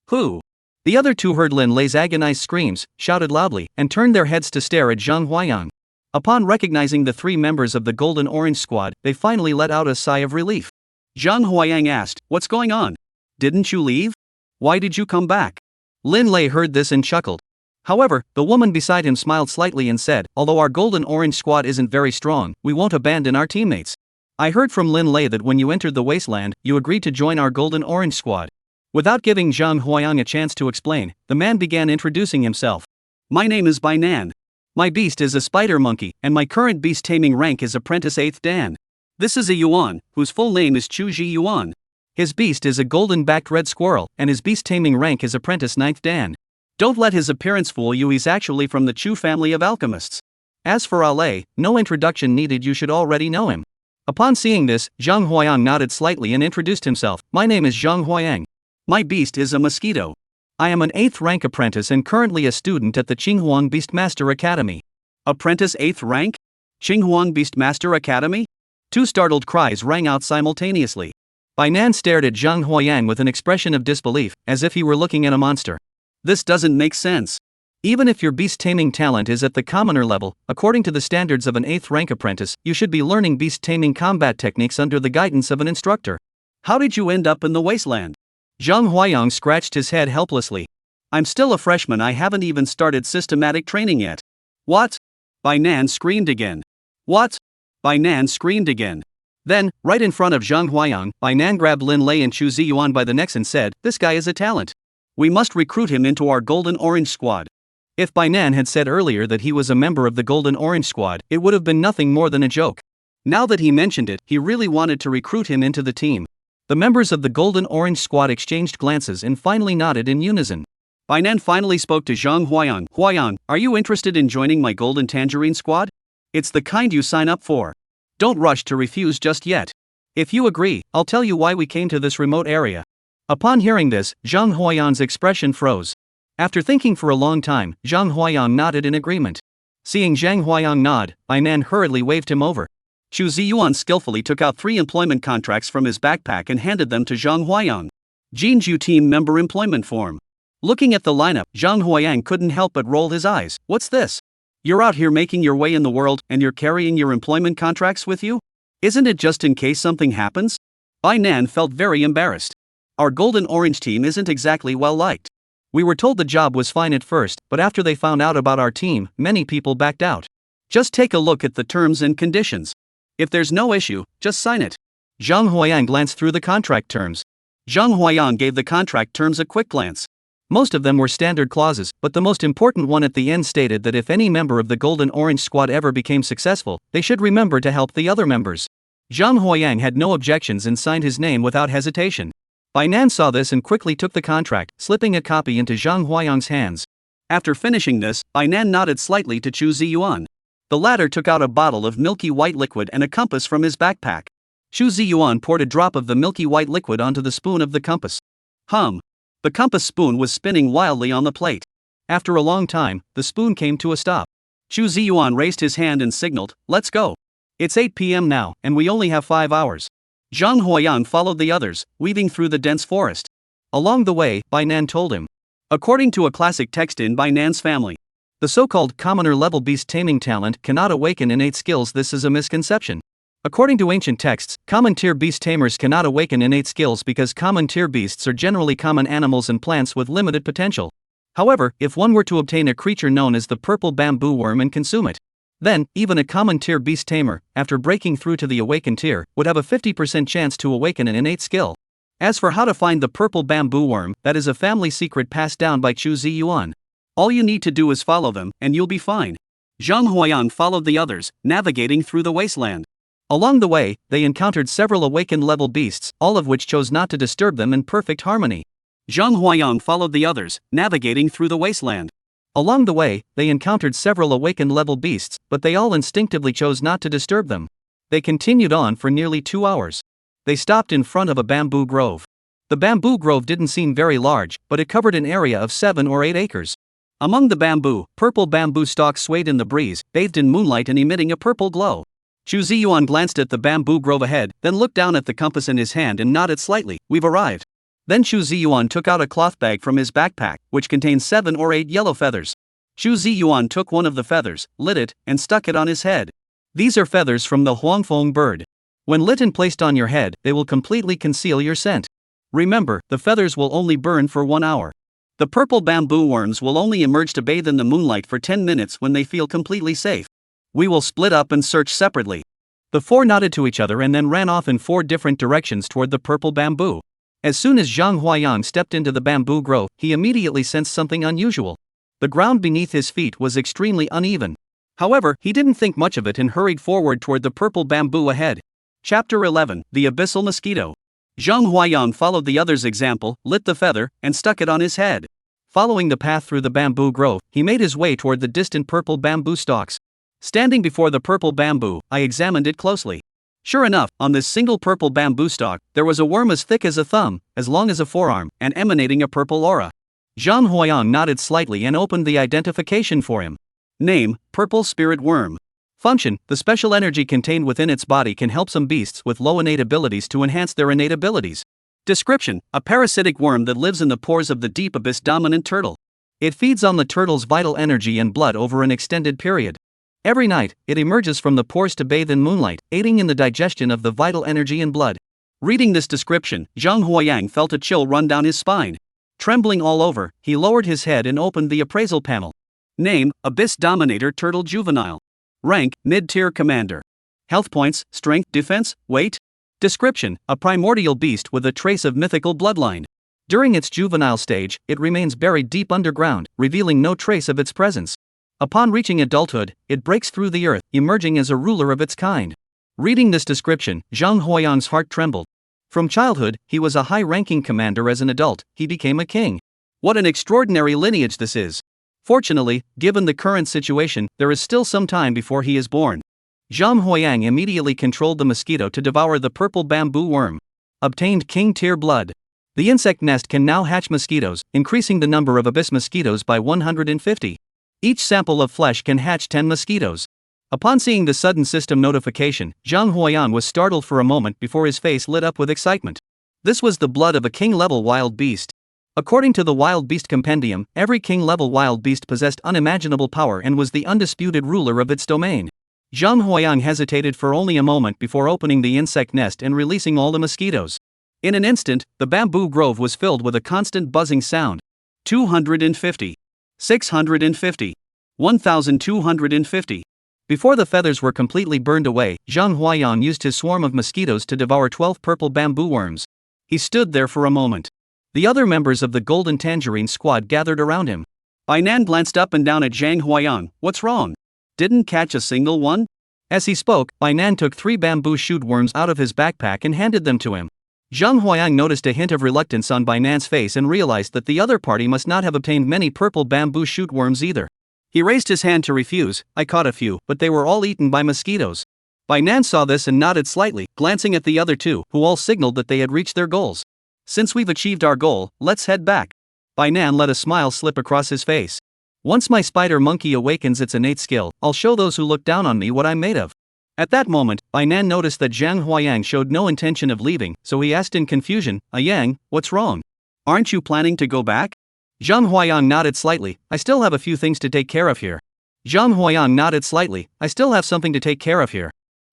Who? The other 2 heard Lin Lei's agonized screams, shouted loudly, and turned their heads to stare at Zhang Huayang. Upon recognizing the 3 members of the Golden Orange Squad, they finally let out a sigh of relief. Zhang Huayang asked, "What's going on? Didn't you leave? Why did you come back?" Lin Lei heard this and chuckled. However, the woman beside him smiled slightly and said, "Although our Golden Orange Squad isn't very strong, we won't abandon our teammates. I heard from Lin Lei that when you entered the Wasteland, you agreed to join our Golden Orange Squad." Without giving Zhang Huayang a chance to explain, the man began introducing himself. "My name is Bai Nan. My beast is a spider monkey, and my current beast taming rank is Apprentice 8th Dan. This is a Yuan, whose full name is Chu Ji Yuan. His beast is a golden-backed red squirrel, and his beast taming rank is Apprentice 9th Dan. Don't let his appearance fool you, he's actually from the Chu family of alchemists. As for Ale, no introduction needed, you should already know him." Upon seeing this, Zhang Huayang nodded slightly and introduced himself. "My name is Zhang Huayang. My beast is a mosquito. I am an 8th rank apprentice and currently a student at the Qinghuang Beastmaster Academy." Apprentice 8th rank? Qinghuang Beastmaster Academy? 2 startled cries rang out simultaneously. Bai Nan stared at Zhang Huayang with an expression of disbelief, as if he were looking at a monster. "This doesn't make sense. Even if your beast taming talent is at the commoner level, according to the standards of an 8th rank apprentice, you should be learning beast taming combat techniques under the guidance of an instructor. How did you end up in the Wasteland?" Zhang Huayang scratched his head helplessly. "I'm still a freshman, I haven't even started systematic training yet." "What?" Bai Nan screamed again. "What?" Bai Nan screamed again. Then, right in front of Zhang Huayang, Bai Nan grabbed Lin Lei and Chu Ziyuan by the necks and said, "This guy is a talent. We must recruit him into our Golden Orange Squad." If Bai Nan had said earlier that he was a member of the Golden Orange Squad, it would have been nothing more than a joke. Now that he mentioned it, he really wanted to recruit him into the team. The members of the Golden Orange Squad exchanged glances and finally nodded in unison. Bai Nan finally spoke to Zhang Huayang. "Huayang, are you interested in joining my Golden Tangerine Squad? It's the kind you sign up for. Don't rush to refuse just yet. If you agree, I'll tell you why we came to this remote area." Upon hearing this, Zhang Huayang's expression froze. After thinking for a long time, Zhang Huayang nodded in agreement. Seeing Zhang Huayang nod, Bai Nan hurriedly waved him over. Chu Ziyuan skillfully took out 3 employment contracts from his backpack and handed them to Zhang Huayang. Jinju Team Member Employment Form. Looking at the lineup, Zhang Huayang couldn't help but roll his eyes. "What's this? You're out here making your way in the world, and you're carrying your employment contracts with you? Isn't it just in case something happens?" Bai Nan felt very embarrassed. Our golden orange team isn't exactly well liked. We were told the job was fine at first, but after they found out about our team, many people backed out. Just take a look at the terms and conditions. If there's no issue, just sign it. Zhang Huayang glanced through the contract terms. Zhang Huayang gave the contract terms a quick glance. Most of them were standard clauses, but the most important one at the end stated that if any member of the Golden Orange Squad ever became successful, they should remember to help the other members. Zhang Huayang had no objections and signed his name without hesitation. Bai Nan saw this and quickly took the contract, slipping a copy into Zhang Huayang's hands. After finishing this, Bai Nan nodded slightly to Chu Ziyuan. The latter took out a bottle of milky white liquid and a compass from his backpack. Chu Ziyuan poured a drop of the milky white liquid onto the spoon of the compass. The compass spoon was spinning wildly on the plate. After a long time, the spoon came to a stop. Chu Ziyuan raised his hand and signaled, "Let's go. It's 8 p.m. now, and we only have 5 hours." Zhang Huayang followed the others, weaving through the dense forest. Along the way, Bai Nan told him. According to a classic text in Bai Nan's family, the so-called commoner level beast taming talent cannot awaken innate skills. This is a misconception. According to ancient texts, common tier beast tamers cannot awaken innate skills because common tier beasts are generally common animals and plants with limited potential. However, if one were to obtain a creature known as the purple bamboo worm and consume it, then, even a common tier beast tamer, after breaking through to the awakened tier, would have a 50% chance to awaken an innate skill. As for how to find the purple bamboo worm, that is a family secret passed down by Chu Ziyuan. All you need to do is follow them, and you'll be fine. Zhang Huayang followed the others, navigating through the wasteland. Along the way, they encountered several awakened level beasts, all of which chose not to disturb them in perfect harmony. Zhang Huayang followed the others, navigating through the wasteland. Along the way, they encountered several awakened level beasts, but they all instinctively chose not to disturb them. They continued on for nearly 2 hours. They stopped in front of a bamboo grove. The bamboo grove didn't seem very large, but it covered an area of 7 or 8 acres. Among the bamboo, purple bamboo stalks swayed in the breeze, bathed in moonlight and emitting a purple glow. Chu Ziyuan glanced at the bamboo grove ahead, then looked down at the compass in his hand and nodded slightly. "We've arrived." Then Chu Ziyuan took out a cloth bag from his backpack, which contained 7 or 8 yellow feathers. Chu Ziyuan took one of the feathers, lit it, and stuck it on his head. These are feathers from the Huangfeng bird. When lit and placed on your head, they will completely conceal your scent. Remember, the feathers will only burn for 1 hour. The purple bamboo worms will only emerge to bathe in the moonlight for 10 minutes when they feel completely safe. We will split up and search separately. The 4 nodded to each other and then ran off in 4 different directions toward the purple bamboo. As soon as Zhang Huayang stepped into the bamboo grove, he immediately sensed something unusual. The ground beneath his feet was extremely uneven. However, he didn't think much of it and hurried forward toward the purple bamboo ahead. Chapter 11, The Abyssal Mosquito. Zhang Huayang followed the other's example, lit the feather, and stuck it on his head. Following the path through the bamboo grove, he made his way toward the distant purple bamboo stalks. Standing before the purple bamboo, I examined it closely. Sure enough, on this single purple bamboo stalk, there was a worm as thick as a thumb, as long as a forearm, and emanating a purple aura. Zhang Huayang nodded slightly and opened the identification for him. Name, Purple Spirit Worm. Function, the special energy contained within its body can help some beasts with low innate abilities to enhance their innate abilities. Description, a parasitic worm that lives in the pores of the deep abyss dominant turtle. It feeds on the turtle's vital energy and blood over an extended period. Every night, it emerges from the pores to bathe in moonlight, aiding in the digestion of the vital energy and blood. Reading this description, Zhang Huayang felt a chill run down his spine. Trembling all over, he lowered his head and opened the appraisal panel. Name, Abyss Dominator Turtle Juvenile. Rank, Mid-Tier Commander. Health points, Strength, Defense, Weight. Description, a primordial beast with a trace of mythical bloodline. During its juvenile stage, it remains buried deep underground, revealing no trace of its presence. Upon reaching adulthood, it breaks through the earth, emerging as a ruler of its kind. Reading this description, Zhang Huayang's heart trembled. From childhood, he was a high-ranking commander. As an adult, he became a king. What an extraordinary lineage this is. Fortunately, given the current situation, there is still some time before he is born. Zhang Huayang immediately controlled the mosquito to devour the purple bamboo worm. Obtained king-tier blood. The insect nest can now hatch mosquitoes, increasing the number of abyss mosquitoes by 150. Each sample of flesh can hatch 10 mosquitoes. Upon seeing the sudden system notification, Zhang Huayang was startled for a moment before his face lit up with excitement. This was the blood of a king-level wild beast. According to the Wild Beast Compendium, every king-level wild beast possessed unimaginable power and was the undisputed ruler of its domain. Zhang Huayang hesitated for only a moment before opening the insect nest and releasing all the mosquitoes. In an instant, the bamboo grove was filled with a constant buzzing sound. 250. 650. 1250. Before the feathers were completely burned away, Zhang Huayang used his swarm of mosquitoes to devour 12 purple bamboo worms. He stood there for a moment. The other members of the Golden Tangerine squad gathered around him. Bainan glanced up and down at Zhang Huayang. What's wrong? Didn't catch a single one? As he spoke, Bainan took 3 bamboo shoot worms out of his backpack and handed them to him. Zhang Huayang noticed a hint of reluctance on Bainan's face and realized that the other party must not have obtained many purple bamboo shoot worms either. He raised his hand to refuse. I caught a few, but they were all eaten by mosquitoes. Bainan saw this and nodded slightly, glancing at the other 2, who all signaled that they had reached their goals. Since we've achieved our goal, let's head back. Bainan let a smile slip across his face. Once my spider monkey awakens its innate skill, I'll show those who look down on me what I'm made of. At that moment, Bainan noticed that Zhang Huayang showed no intention of leaving, so he asked in confusion, Yang, what's wrong? Aren't you planning to go back? Zhang Huayang nodded slightly. I still have a few things to take care of here. Zhang Huayang nodded slightly. I still have something to take care of here.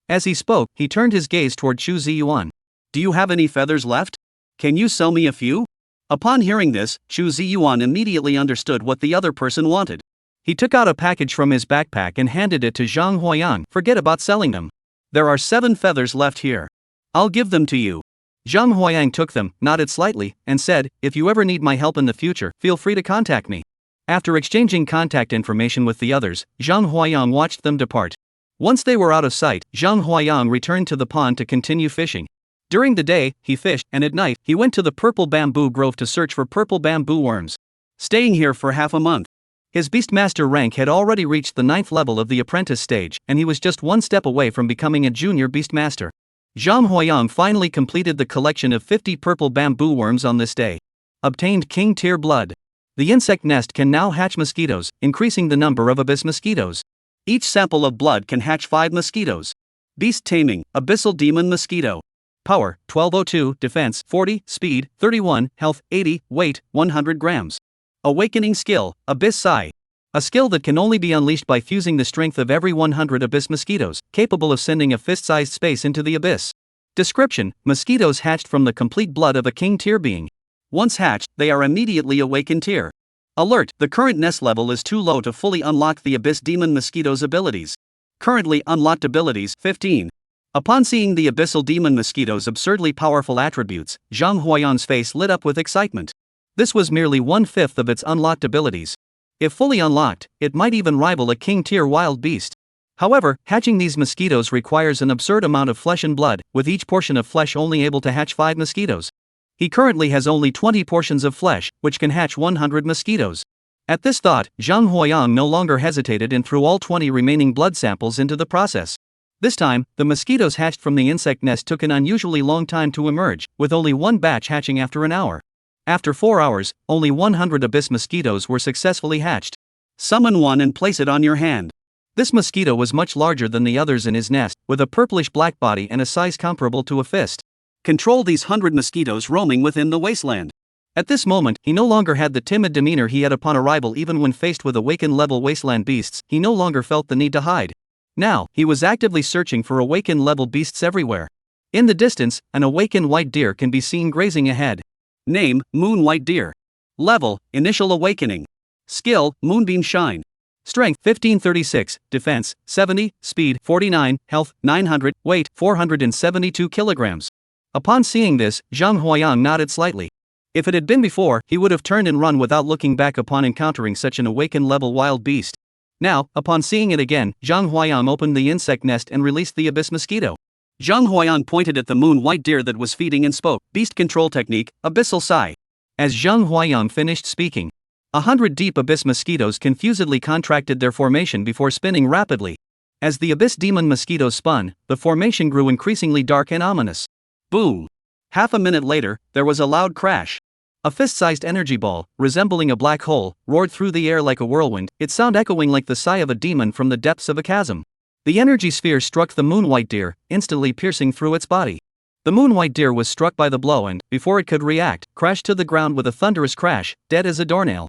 As he spoke, he turned his gaze toward Chu Ziyuan. Do you have any feathers left? Can you sell me a few? Upon hearing this, Chu Ziyuan immediately understood what the other person wanted. He took out a package from his backpack and handed it to Zhang Huayang. Forget about selling them. There are 7 feathers left here. I'll give them to you. Zhang Huayang took them, nodded slightly, and said, if you ever need my help in the future, feel free to contact me. After exchanging contact information with the others, Zhang Huayang watched them depart. Once they were out of sight, Zhang Huayang returned to the pond to continue fishing. During the day, he fished, and at night, he went to the purple bamboo grove to search for purple bamboo worms. Staying here for half a month. His Beastmaster rank had already reached the 9th level of the apprentice stage, and he was just one step away from becoming a junior Beastmaster. Zhang Huayang finally completed the collection of 50 purple bamboo worms on this day. Obtained King Tier blood. The insect nest can now hatch mosquitoes, increasing the number of abyss mosquitoes. Each sample of blood can hatch 5 mosquitoes. Beast Taming, Abyssal Demon Mosquito. Power, 1202, Defense, 40, Speed, 31, Health, 80, Weight, 100 grams. Awakening Skill, Abyss Sigh. A skill that can only be unleashed by fusing the strength of every 100 abyss mosquitoes, capable of sending a fist-sized space into the abyss. Description: mosquitoes hatched from the complete blood of a king tier being. Once hatched, they are immediately awakened tier. Alert: the current nest level is too low to fully unlock the abyss demon mosquito's abilities. Currently unlocked abilities 15. Upon seeing the abyssal demon mosquito's absurdly powerful attributes, Zhang Huayang's face lit up with excitement. This was merely 1/5 of its unlocked abilities. If fully unlocked, it might even rival a king-tier wild beast. However, hatching these mosquitoes requires an absurd amount of flesh and blood, with each portion of flesh only able to hatch 5 mosquitoes. He currently has only 20 portions of flesh, which can hatch 100 mosquitoes. At this thought, Zhang Huayang no longer hesitated and threw all 20 remaining blood samples into the process. This time, the mosquitoes hatched from the insect nest took an unusually long time to emerge, with only one batch hatching after an hour. After 4 hours, only 100 abyss mosquitoes were successfully hatched. Summon one and place it on your hand. This mosquito was much larger than the others in his nest, with a purplish-black body and a size comparable to a fist. Control these 100 mosquitoes roaming within the wasteland. At this moment, he no longer had the timid demeanor he had upon arrival. Even when faced with awakened-level wasteland beasts, he no longer felt the need to hide. Now, he was actively searching for awakened-level beasts everywhere. In the distance, an awakened white deer can be seen grazing ahead. Name: Moon White Deer. Level: Initial Awakening. Skill: Moonbeam Shine. Strength: 1536, Defense: 70, Speed: 49, Health: 900, Weight: 472 kilograms. Upon seeing this, Zhang Huayang nodded slightly. If it had been before, he would have turned and run without looking back upon encountering such an awakened-level wild beast. Now, upon seeing it again, Zhang Huayang opened the insect nest and released the abyss mosquito. Zhang Huayang pointed at the moon white deer that was feeding and spoke. Beast Control Technique, Abyssal Sigh. As Zhang Huayang finished speaking, 100 deep abyss mosquitoes confusedly contracted their formation before spinning rapidly. As the abyss demon mosquitoes spun, the formation grew increasingly dark and ominous. Boom! Half a minute later, there was a loud crash. A fist-sized energy ball, resembling a black hole, roared through the air like a whirlwind, its sound echoing like the sigh of a demon from the depths of a chasm. The energy sphere struck the moon-white deer, instantly piercing through its body. The moon-white deer was struck by the blow and, before it could react, crashed to the ground with a thunderous crash, dead as a doornail.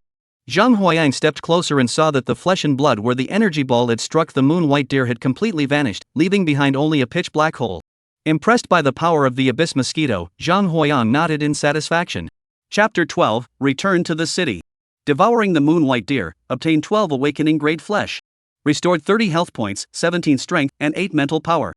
Zhang Huayang stepped closer and saw that the flesh and blood where the energy ball had struck the moon-white deer had completely vanished, leaving behind only a pitch black hole. Impressed by the power of the abyss mosquito, Zhang Huayang nodded in satisfaction. Chapter 12, Return to the City. Devouring the moon-white deer, obtained 12 awakening grade flesh. Restored 30 health points, 17 strength, and 8 mental power.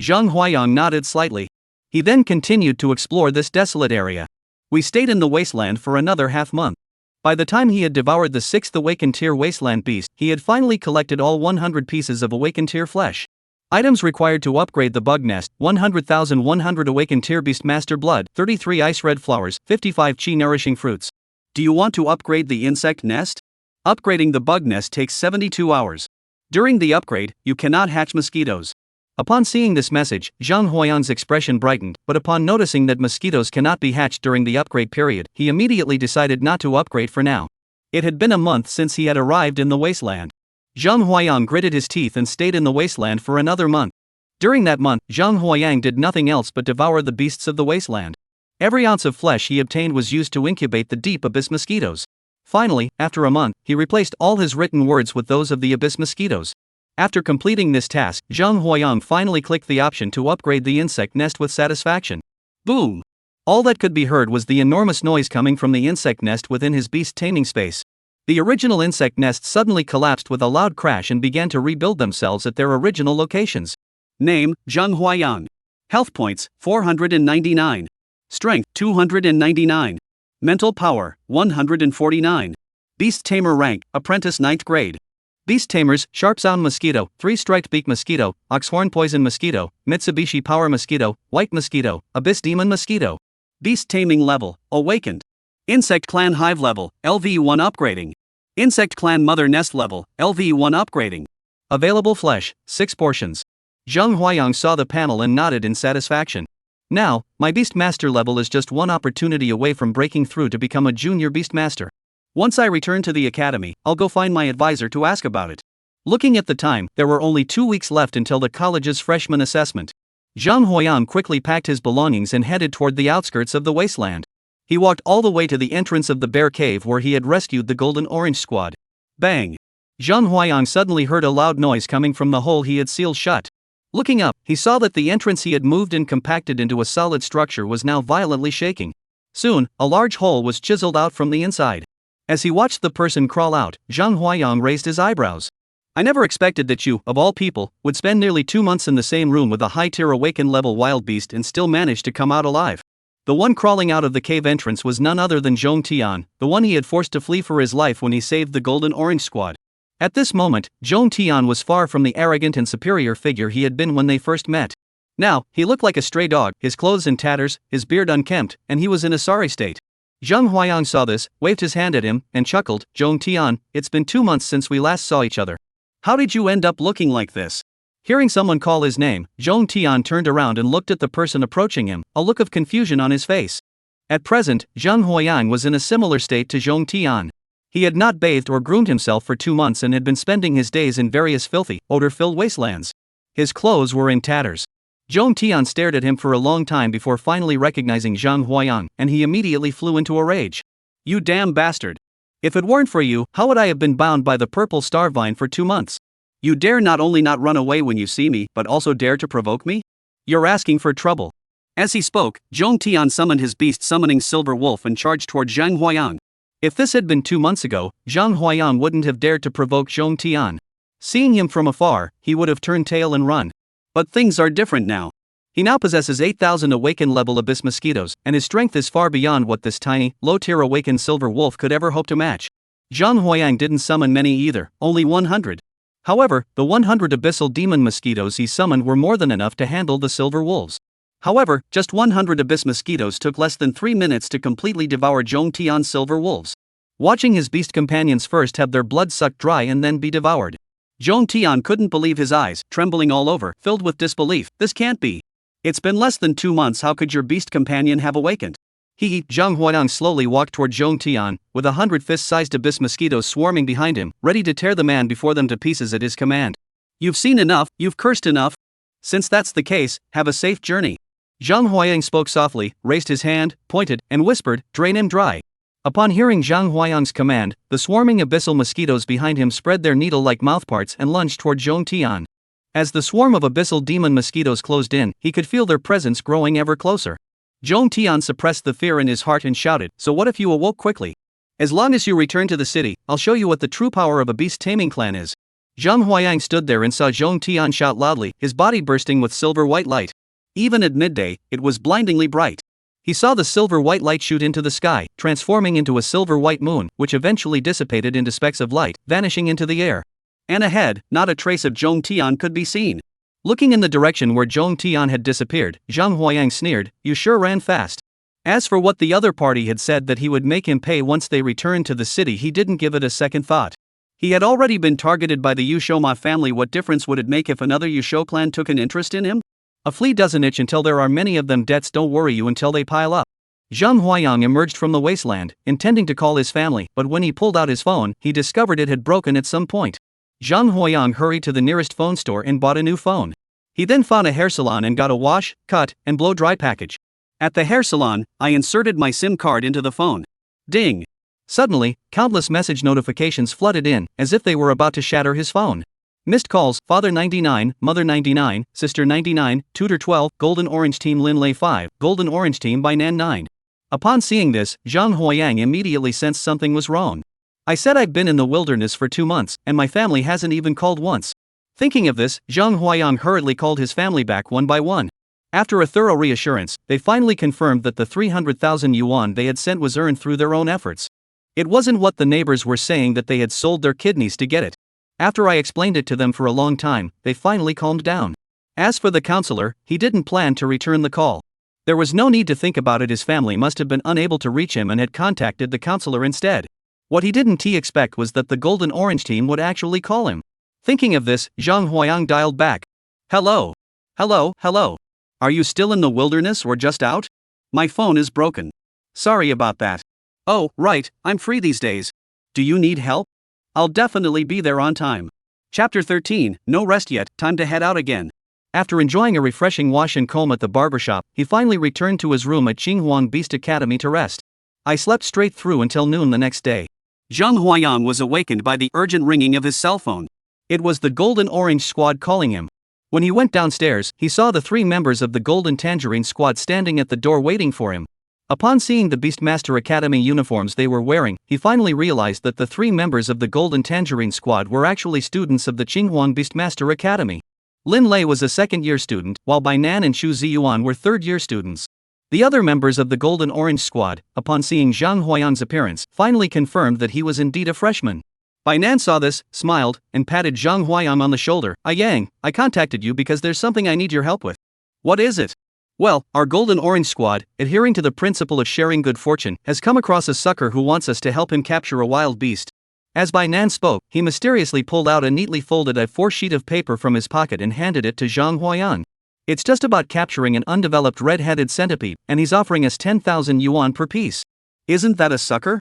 Zhang Huayang nodded slightly. He then continued to explore this desolate area. We stayed in the wasteland for another half-month. By the time he had devoured the 6th awakened tier wasteland beast, he had finally collected all 100 pieces of awakened tier flesh. Items required to upgrade the bug nest: 100,100 awakened tier beast master blood, 33 ice red flowers, 55 chi nourishing fruits. Do you want to upgrade the insect nest? Upgrading the bug nest takes 72 hours. During the upgrade, you cannot hatch mosquitoes. Upon seeing this message, Zhang Huayang's expression brightened, but upon noticing that mosquitoes cannot be hatched during the upgrade period, he immediately decided not to upgrade for now. It had been a month since he had arrived in the wasteland. Zhang Huayang gritted his teeth and stayed in the wasteland for another month. During that month, Zhang Huayang did nothing else but devour the beasts of the wasteland. Every ounce of flesh he obtained was used to incubate the deep abyss mosquitoes. Finally, after a month, he replaced all his written words with those of the abyss mosquitoes. After completing this task, Zhang Huayang finally clicked the option to upgrade the insect nest with satisfaction. Boom! All that could be heard was the enormous noise coming from the insect nest within his beast taming space. The original insect nest suddenly collapsed with a loud crash and began to rebuild themselves at their original locations. Name: Zhang Huayang. Health points: 499. Strength: 299. Mental power: 149. Beast Tamer rank: Apprentice 9th grade. Beast Tamers: Sharp Sound Mosquito, 3-Striped Beak Mosquito, Oxhorn Poison Mosquito, Mitsubishi Power Mosquito, White Mosquito, Abyss Demon Mosquito. Beast Taming level: Awakened. Insect Clan Hive level: LV1 upgrading. Insect Clan Mother Nest level: LV1 upgrading. Available flesh: 6 portions. Zhang Huayang saw the panel and nodded in satisfaction. Now, my Beast Master level is just one opportunity away from breaking through to become a Junior Beast Master. Once I return to the academy, I'll go find my advisor to ask about it. Looking at the time, there were only 2 weeks left until the college's freshman assessment. Zhang Huayang quickly packed his belongings and headed toward the outskirts of the wasteland. He walked all the way to the entrance of the bear cave where he had rescued the Golden Orange Squad. Bang! Zhang Huayang suddenly heard a loud noise coming from the hole he had sealed shut. Looking up, he saw that the entrance he had moved and compacted into a solid structure was now violently shaking. Soon, a large hole was chiseled out from the inside. As he watched the person crawl out, Zhang Huayang raised his eyebrows. I never expected that you, of all people, would spend nearly 2 months in the same room with a high-tier awakened level wild beast and still manage to come out alive. The one crawling out of the cave entrance was none other than Zhong Tian, the one he had forced to flee for his life when he saved the Golden Orange Squad. At this moment, Zhong Tian was far from the arrogant and superior figure he had been when they first met. Now, he looked like a stray dog, his clothes in tatters, his beard unkempt, and he was in a sorry state. Zhang Huayang saw this, waved his hand at him, and chuckled. Zhong Tian, it's been 2 months since we last saw each other. How did you end up looking like this? Hearing someone call his name, Zhong Tian turned around and looked at the person approaching him, a look of confusion on his face. At present, Zhang Huayang was in a similar state to Zhong Tian. He had not bathed or groomed himself for 2 months and had been spending his days in various filthy, odor-filled wastelands. His clothes were in tatters. Zhong Tian stared at him for a long time before finally recognizing Zhang Huayang, and he immediately flew into a rage. You damn bastard! If it weren't for you, how would I have been bound by the purple star vine for 2 months? You dare not only not run away when you see me, but also dare to provoke me? You're asking for trouble. As he spoke, Zhong Tian summoned his beast summoning Silver Wolf and charged toward Zhang Huayang. If this had been 2 months ago, Zhang Huayang wouldn't have dared to provoke Zhong Tian. Seeing him from afar, he would have turned tail and run. But things are different now. He now possesses 8,000 awakened level abyss mosquitoes, and his strength is far beyond what this tiny, low-tier awakened silver wolf could ever hope to match. Zhang Huayang didn't summon many either, only 100. However, the 100 abyssal demon mosquitoes he summoned were more than enough to handle the silver wolves. However, just 100 abyss mosquitoes took less than 3 minutes to completely devour Zhong Tian's silver wolves. Watching his beast companions first have their blood sucked dry and then be devoured, Zhong Tian couldn't believe his eyes, trembling all over, filled with disbelief. This can't be. It's been less than 2 months, how could your beast companion have awakened? Zhang Huayang slowly walked toward Zhong Tian, with 100 fist-sized abyss mosquitoes swarming behind him, ready to tear the man before them to pieces at his command. You've seen enough, you've cursed enough. Since that's the case, have a safe journey. Zhang Huayang spoke softly, raised his hand, pointed, and whispered, drain him dry. Upon hearing Zhang Huayang's command, the swarming abyssal mosquitoes behind him spread their needle-like mouthparts and lunged toward Zhong Tian. As the swarm of abyssal demon mosquitoes closed in, he could feel their presence growing ever closer. Zhong Tian suppressed the fear in his heart and shouted, "So what if you awoke quickly? As long as you return to the city, I'll show you what the true power of a beast taming clan is." Zhang Huayang stood there and saw Zhong Tian shout loudly, his body bursting with silver-white light. Even at midday, it was blindingly bright. He saw the silver-white light shoot into the sky, transforming into a silver-white moon, which eventually dissipated into specks of light, vanishing into the air. And ahead, not a trace of Zhong Tian could be seen. Looking in the direction where Zhong Tian had disappeared, Zhang Huayang sneered, "You sure ran fast." As for what the other party had said that he would make him pay once they returned to the city, he didn't give it a second thought. He had already been targeted by the Yushoma family. What difference would it make if another Yusho clan took an interest in him? A flea doesn't itch until there are many of them. Debts don't worry you until they pile up. Zhang Huayang emerged from the wasteland, intending to call his family, but when he pulled out his phone, he discovered it had broken at some point. Zhang Huayang hurried to the nearest phone store and bought a new phone. He then found a hair salon and got a wash, cut, and blow-dry package. At the hair salon, I inserted my SIM card into the phone. Ding! Suddenly, countless message notifications flooded in, as if they were about to shatter his phone. Missed calls: Father 99, Mother 99, Sister 99, Tutor 12, Golden Orange Team Lin Lei 5, Golden Orange Team by Nan 9. Upon seeing this, Zhang Huayang immediately sensed something was wrong. I said I've been in the wilderness for 2 months, and my family hasn't even called once. Thinking of this, Zhang Huayang hurriedly called his family back one by one. After a thorough reassurance, they finally confirmed that the 300,000 yuan they had sent was earned through their own efforts. It wasn't what the neighbors were saying that they had sold their kidneys to get it. After I explained it to them for a long time, they finally calmed down. As for the counselor, he didn't plan to return the call. There was no need to think about it. His family must have been unable to reach him and had contacted the counselor instead. What he didn't expect was that the Golden Orange Team would actually call him. Thinking of this, Zhang Huayang dialed back. "Hello? Hello, hello. Are you still in the wilderness or just out? My phone is broken. Sorry about that. Oh, right, I'm free these days. Do you need help? I'll definitely be there on time." Chapter 13, No rest yet, time to head out again. After enjoying a refreshing wash and comb at the barbershop, he finally returned to his room at Qinghuang Beast Academy to rest. I slept straight through until noon the next day. Zhang Huayang was awakened by the urgent ringing of his cell phone. It was the Golden Orange Squad calling him. When he went downstairs, he saw the 3 members of the Golden Tangerine Squad standing at the door waiting for him. Upon seeing the Beastmaster Academy uniforms they were wearing, he finally realized that the 3 members of the Golden Tangerine Squad were actually students of the Qinghuang Beastmaster Academy. Lin Lei was a second-year student, while Bai Nan and Xu Ziyuan were third-year students. The other members of the Golden Orange Squad, upon seeing Zhang Huayang's appearance, finally confirmed that he was indeed a freshman. Bai Nan saw this, smiled, and patted Zhang Huayang on the shoulder. "Yang, I contacted you because there's something I need your help with." "What is it?" "Well, our Golden Orange Squad, adhering to the principle of sharing good fortune, has come across a sucker who wants us to help him capture a wild beast." As Bai Nan spoke, he mysteriously pulled out a neatly folded A4 sheet of paper from his pocket and handed it to Zhang Huayang. "It's just about capturing an undeveloped red-headed centipede, and he's offering us 10,000 yuan per piece." "Isn't that a sucker?"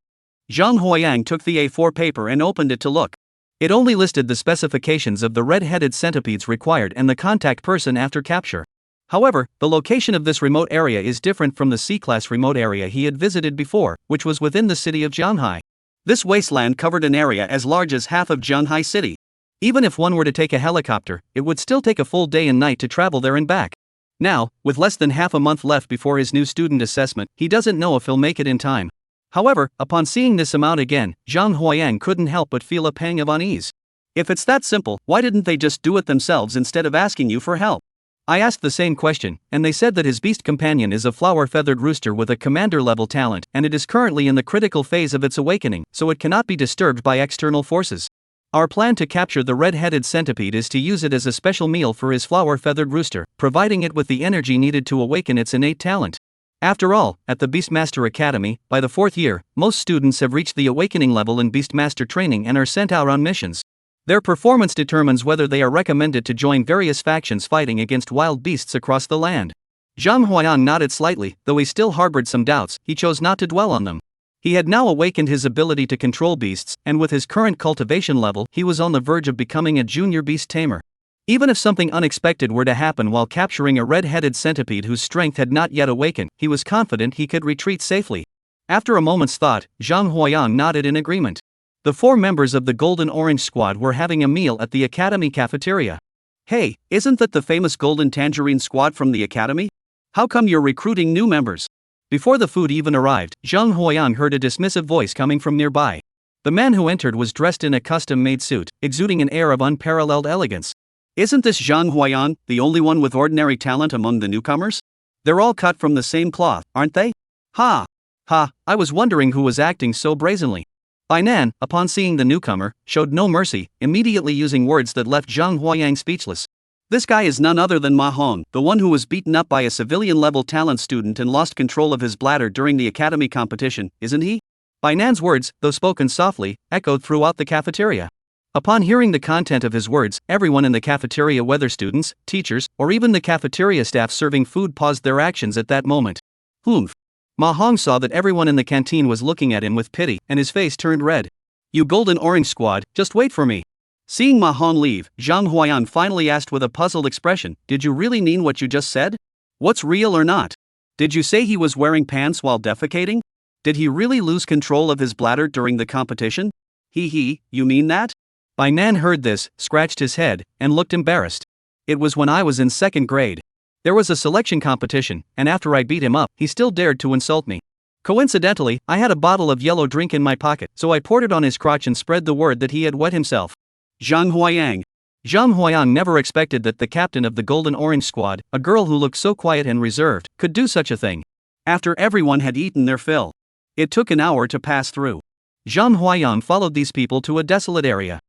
Zhang Huayang took the A4 paper and opened it to look. It only listed the specifications of the red-headed centipedes required and the contact person after capture. However, the location of this remote area is different from the C-class remote area he had visited before, which was within the city of Jianhai. This wasteland covered an area as large as half of Jianhai City. Even if one were to take a helicopter, it would still take a full day and night to travel there and back. Now, with less than half a month left before his new student assessment, he doesn't know if he'll make it in time. However, upon seeing this amount again, Zhang Huayang couldn't help but feel a pang of unease. If it's that simple, why didn't they just do it themselves instead of asking you for help? I asked the same question, and they said that his beast companion is a flower-feathered rooster with a commander-level talent, and it is currently in the critical phase of its awakening, so it cannot be disturbed by external forces. Our plan to capture the red-headed centipede is to use it as a special meal for his flower-feathered rooster, providing it with the energy needed to awaken its innate talent. After all, at the Beastmaster Academy, by the 4th year, most students have reached the awakening level in Beastmaster training and are sent out on missions. Their performance determines whether they are recommended to join various factions fighting against wild beasts across the land. Zhang Huayang nodded slightly, though he still harbored some doubts. He chose not to dwell on them. He had now awakened his ability to control beasts, and with his current cultivation level, he was on the verge of becoming a junior beast tamer. Even if something unexpected were to happen while capturing a red-headed centipede whose strength had not yet awakened, he was confident he could retreat safely. After a moment's thought, Zhang Huayang nodded in agreement. The 4 members of the Golden Orange Squad were having a meal at the Academy cafeteria. Hey, isn't that the famous Golden Tangerine Squad from the Academy? How come you're recruiting new members? Before the food even arrived, Zhang Huayang heard a dismissive voice coming from nearby. The man who entered was dressed in a custom-made suit, exuding an air of unparalleled elegance. Isn't this Zhang Huayang, the only one with ordinary talent among the newcomers? They're all cut from the same cloth, aren't they? Ha! Ha, I was wondering who was acting so brazenly. Bai Nan, upon seeing the newcomer, showed no mercy, immediately using words that left Zhang Huayang speechless. This guy is none other than Ma Hong, the one who was beaten up by a civilian-level talent student and lost control of his bladder during the academy competition, isn't he? Bai Nan's words, though spoken softly, echoed throughout the cafeteria. Upon hearing the content of his words, everyone in the cafeteria, whether students, teachers, or even the cafeteria staff serving food, paused their actions at that moment. Humph. Ma Hong saw that everyone in the canteen was looking at him with pity, and his face turned red. You Golden Orange Squad, just wait for me. Seeing Ma Hong leave, Zhang Huayang finally asked with a puzzled expression, did you really mean what you just said? What's real or not? Did you say he was wearing pants while defecating? Did he really lose control of his bladder during the competition? You mean that? Bai Nan heard this, scratched his head, and looked embarrassed. It was when I was in 2nd grade. There was a selection competition, and after I beat him up, he still dared to insult me. Coincidentally, I had a bottle of yellow drink in my pocket, so I poured it on his crotch and spread the word that he had wet himself. Zhang Huayang. Zhang Huayang never expected that the captain of the Golden Orange Squad, a girl who looked so quiet and reserved, could do such a thing. After everyone had eaten their fill. It took an hour to pass through. Zhang Huayang followed these people to a desolate area.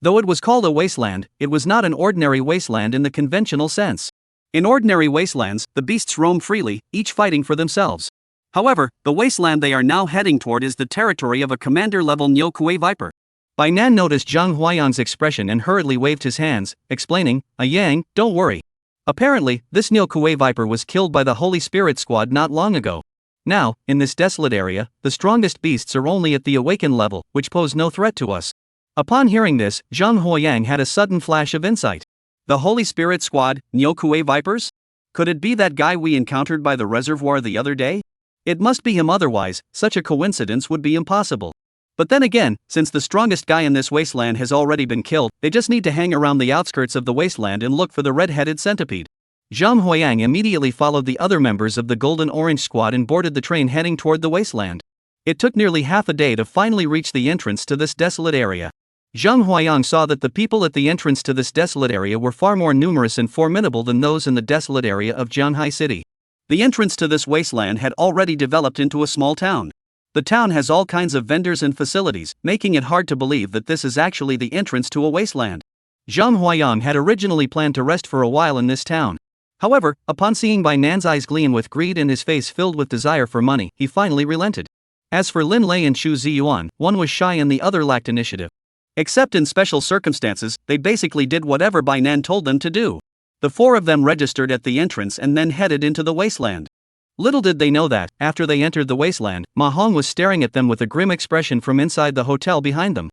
Though it was called a wasteland, it was not an ordinary wasteland in the conventional sense. In ordinary wastelands, the beasts roam freely, each fighting for themselves. However, the wasteland they are now heading toward is the territory of a commander-level Niukui Viper. Bai Nan noticed Zhang Huayang's expression and hurriedly waved his hands, explaining, Yang, don't worry. Apparently, this Niukui Viper was killed by the Holy Spirit Squad not long ago. Now, in this desolate area, the strongest beasts are only at the awakened level, which pose no threat to us. Upon hearing this, Zhang Huayang had a sudden flash of insight. The Holy Spirit Squad, Niukui Vipers? Could it be that guy we encountered by the reservoir the other day? It must be him, otherwise, such a coincidence would be impossible. But then again, since the strongest guy in this wasteland has already been killed, they just need to hang around the outskirts of the wasteland and look for the red-headed centipede. Zhang Huayang immediately followed the other members of the Golden Orange Squad and boarded the train heading toward the wasteland. It took nearly half a day to finally reach the entrance to this desolate area. Zhang Huayang saw that the people at the entrance to this desolate area were far more numerous and formidable than those in the desolate area of Jianghai City. The entrance to this wasteland had already developed into a small town. The town has all kinds of vendors and facilities, making it hard to believe that this is actually the entrance to a wasteland. Zhang Huayang had originally planned to rest for a while in this town. However, upon seeing Bai Nan's eyes gleam with greed and his face filled with desire for money, he finally relented. As for Lin Lei and Xu Ziyuan, one was shy and the other lacked initiative. Except in special circumstances, they basically did whatever Bai Nan told them to do. The 4 of them registered at the entrance and then headed into the wasteland. Little did they know that, after they entered the wasteland, Ma Hong was staring at them with a grim expression from inside the hotel behind them.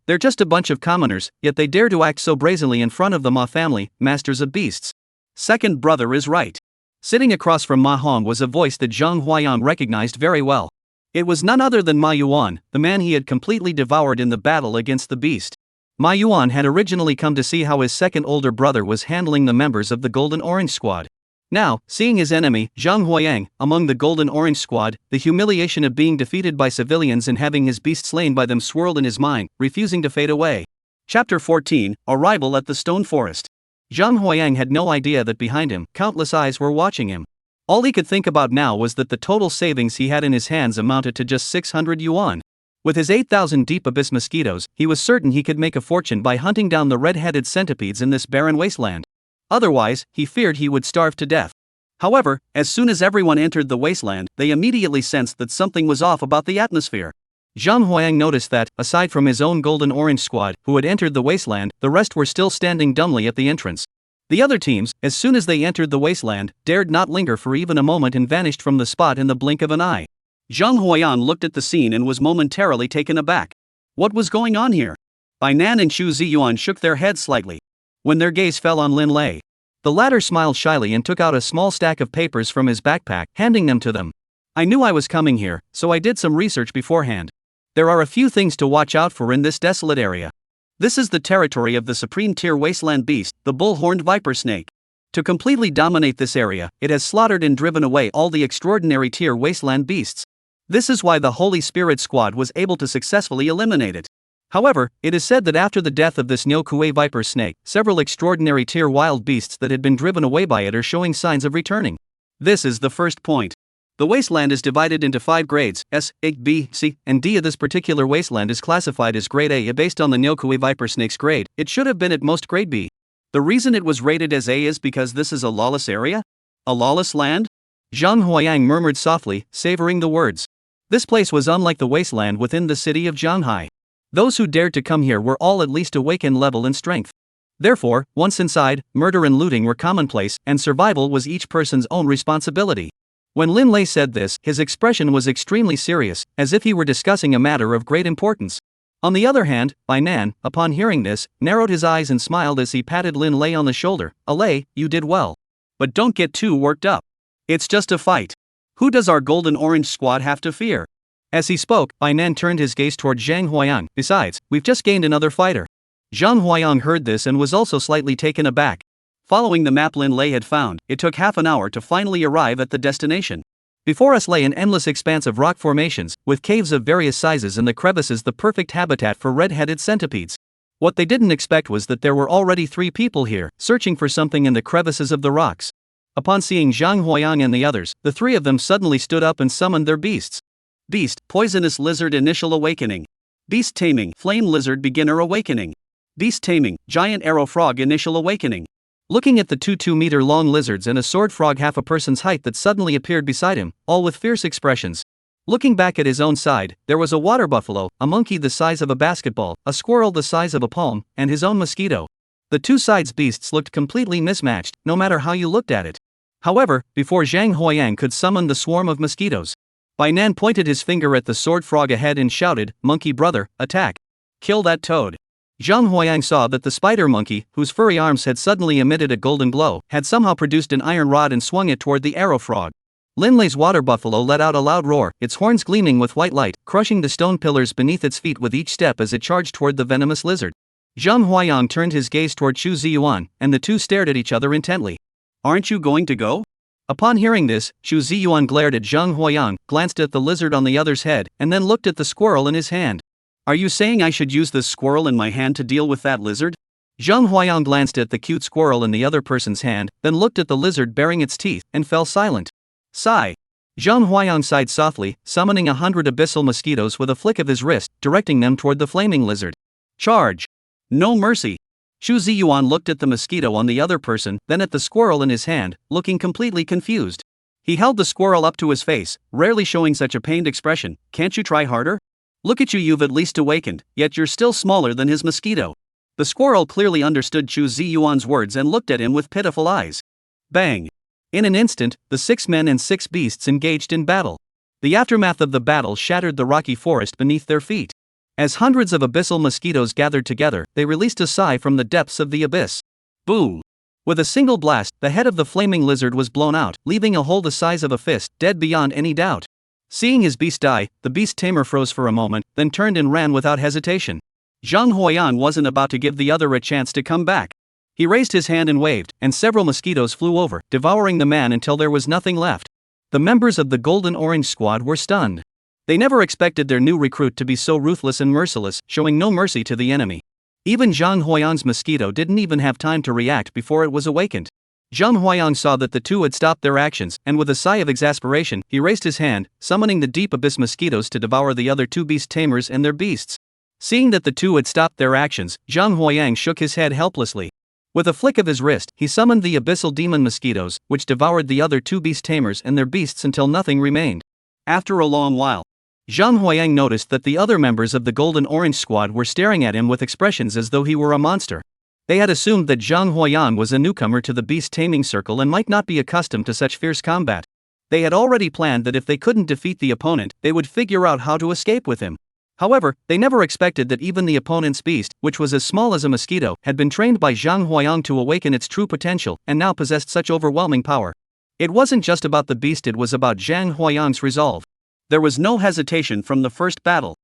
They're just a bunch of commoners, yet they dare to act so brazenly in front of the Ma family, masters of beasts. Second brother is right. Sitting across from Ma Hong was a voice that Zhang Huayang recognized very well. It was none other than Ma Yuan, the man he had completely devoured in the battle against the beast. Ma Yuan had originally come to see how his second older brother was handling the members of the Golden Orange Squad. Now, seeing his enemy, Zhang Huayang, among the Golden Orange Squad, the humiliation of being defeated by civilians and having his beast slain by them swirled in his mind, refusing to fade away. Chapter 14, Arrival at the Stone Forest. Zhang Huayang had no idea that behind him, countless eyes were watching him. All he could think about now was that the total savings he had in his hands amounted to just 600 yuan. With his 8,000 deep abyss mosquitoes, he was certain he could make a fortune by hunting down the red-headed centipedes in this barren wasteland. Otherwise, he feared he would starve to death. However, as soon as everyone entered the wasteland, they immediately sensed that something was off about the atmosphere. Zhang Huayang noticed that, aside from his own Golden Orange Squad, who had entered the wasteland, the rest were still standing dumbly at the entrance. The other teams, as soon as they entered the wasteland, dared not linger for even a moment and vanished from the spot in the blink of an eye. Zhang Huayang looked at the scene and was momentarily taken aback. What was going on here? Bai Nan and Xu Ziyuan shook their heads slightly. When their gaze fell on Lin Lei, the latter smiled shyly and took out a small stack of papers from his backpack, handing them to them. I knew I was coming here, so I did some research beforehand. There are a few things to watch out for in this desolate area. This is the territory of the supreme tier wasteland beast, the bull-horned viper snake. To completely dominate this area, it has slaughtered and driven away all the extraordinary tier wasteland beasts. This is why the Holy Spirit Squad was able to successfully eliminate it. However, it is said that after the death of this Nyokue viper snake, several extraordinary tier wild beasts that had been driven away by it are showing signs of returning. This is the first point. The wasteland is divided into 5 grades, S, A, B, C, and D. This particular wasteland is classified as grade A based on the Nyokue viper snake's grade. It should have been at most grade B. The reason it was rated as A is because this is a lawless area? A lawless land? Zhang Huayang murmured softly, savoring the words. This place was unlike the wasteland within the city of Zhanghai. Those who dared to come here were all at least awakened level in strength. Therefore, once inside, murder and looting were commonplace, and survival was each person's own responsibility. When Lin Lei said this, his expression was extremely serious, as if he were discussing a matter of great importance. On the other hand, Bai Nan, upon hearing this, narrowed his eyes and smiled as he patted Lin Lei on the shoulder. Lei, you did well. But don't get too worked up. It's just a fight. Who does our golden orange squad have to fear? As he spoke, Bai Nan turned his gaze toward Zhang Huayang. Besides, we've just gained another fighter. Zhang Huayang heard this and was also slightly taken aback. Following the map Lin Lei had found, it took half an hour to finally arrive at the destination. Before us lay an endless expanse of rock formations, with caves of various sizes and the crevices the perfect habitat for red-headed centipedes. What they didn't expect was that there were already 3 people here, searching for something in the crevices of the rocks. Upon seeing Zhang Huayang and the others, the 3 of them suddenly stood up and summoned their beasts. Beast, Poisonous Lizard Initial Awakening. Beast Taming, Flame Lizard Beginner Awakening. Beast Taming, Giant Arrow Frog Initial Awakening. Looking at the 2 2-meter-long lizards and a sword frog half a person's height that suddenly appeared beside him, all with fierce expressions. Looking back at his own side, there was a water buffalo, a monkey the size of a basketball, a squirrel the size of a palm, and his own mosquito. The 2 sides beasts looked completely mismatched, no matter how you looked at it. However, before Zhang Huayang could summon the swarm of mosquitoes, Bai Nan pointed his finger at the sword frog ahead and shouted, "Monkey brother, attack! Kill that toad!" Zhang Huayang saw that the spider monkey, whose furry arms had suddenly emitted a golden glow, had somehow produced an iron rod and swung it toward the arrow frog. Lin Lei's water buffalo let out a loud roar, its horns gleaming with white light, crushing the stone pillars beneath its feet with each step as it charged toward the venomous lizard. Zhang Huayang turned his gaze toward Chu Ziyuan, and the two stared at each other intently. "Aren't you going to go?" Upon hearing this, Chu Ziyuan glared at Zhang Huayang, glanced at the lizard on the other's head, and then looked at the squirrel in his hand. "Are you saying I should use this squirrel in my hand to deal with that lizard?" Zhang Huayang glanced at the cute squirrel in the other person's hand, then looked at the lizard baring its teeth, and fell silent. Sigh. Zhang Huayang sighed softly, summoning 100 abyssal mosquitoes with a flick of his wrist, directing them toward the flaming lizard. "Charge! No mercy!" Chu Ziyuan looked at the mosquito on the other person, then at the squirrel in his hand, looking completely confused. He held the squirrel up to his face, rarely showing such a pained expression. "Can't you try harder? Look at you, you've at least awakened, yet you're still smaller than his mosquito." The squirrel clearly understood Chu Ziyuan's words and looked at him with pitiful eyes. Bang! In an instant, the 6 men and 6 beasts engaged in battle. The aftermath of the battle shattered the rocky forest beneath their feet. As hundreds of abyssal mosquitoes gathered together, they released a sigh from the depths of the abyss. Boom! With a single blast, the head of the flaming lizard was blown out, leaving a hole the size of a fist, dead beyond any doubt. Seeing his beast die, the beast tamer froze for a moment, then turned and ran without hesitation. Zhang Huayang wasn't about to give the other a chance to come back. He raised his hand and waved, and several mosquitoes flew over, devouring the man until there was nothing left. The members of the Golden Orange Squad were stunned. They never expected their new recruit to be so ruthless and merciless, showing no mercy to the enemy. Even Zhang Huayang's mosquito didn't even have time to react before it was awakened. Zhang Huayang saw that the two had stopped their actions, and with a sigh of exasperation, he raised his hand, summoning the deep abyss mosquitoes to devour the other 2 beast tamers and their beasts. Seeing that the two had stopped their actions, Zhang Huayang shook his head helplessly. With a flick of his wrist, he summoned the abyssal demon mosquitoes, which devoured the other 2 beast tamers and their beasts until nothing remained. After a long while, Zhang Huayang noticed that the other members of the Golden Orange Squad were staring at him with expressions as though he were a monster. They had assumed that Zhang Huayang was a newcomer to the beast taming circle and might not be accustomed to such fierce combat. They had already planned that if they couldn't defeat the opponent, they would figure out how to escape with him. However, they never expected that even the opponent's beast, which was as small as a mosquito, had been trained by Zhang Huayang to awaken its true potential, and now possessed such overwhelming power. It wasn't just about the beast, it was about Zhang Huayang's resolve. There was no hesitation from the first battle.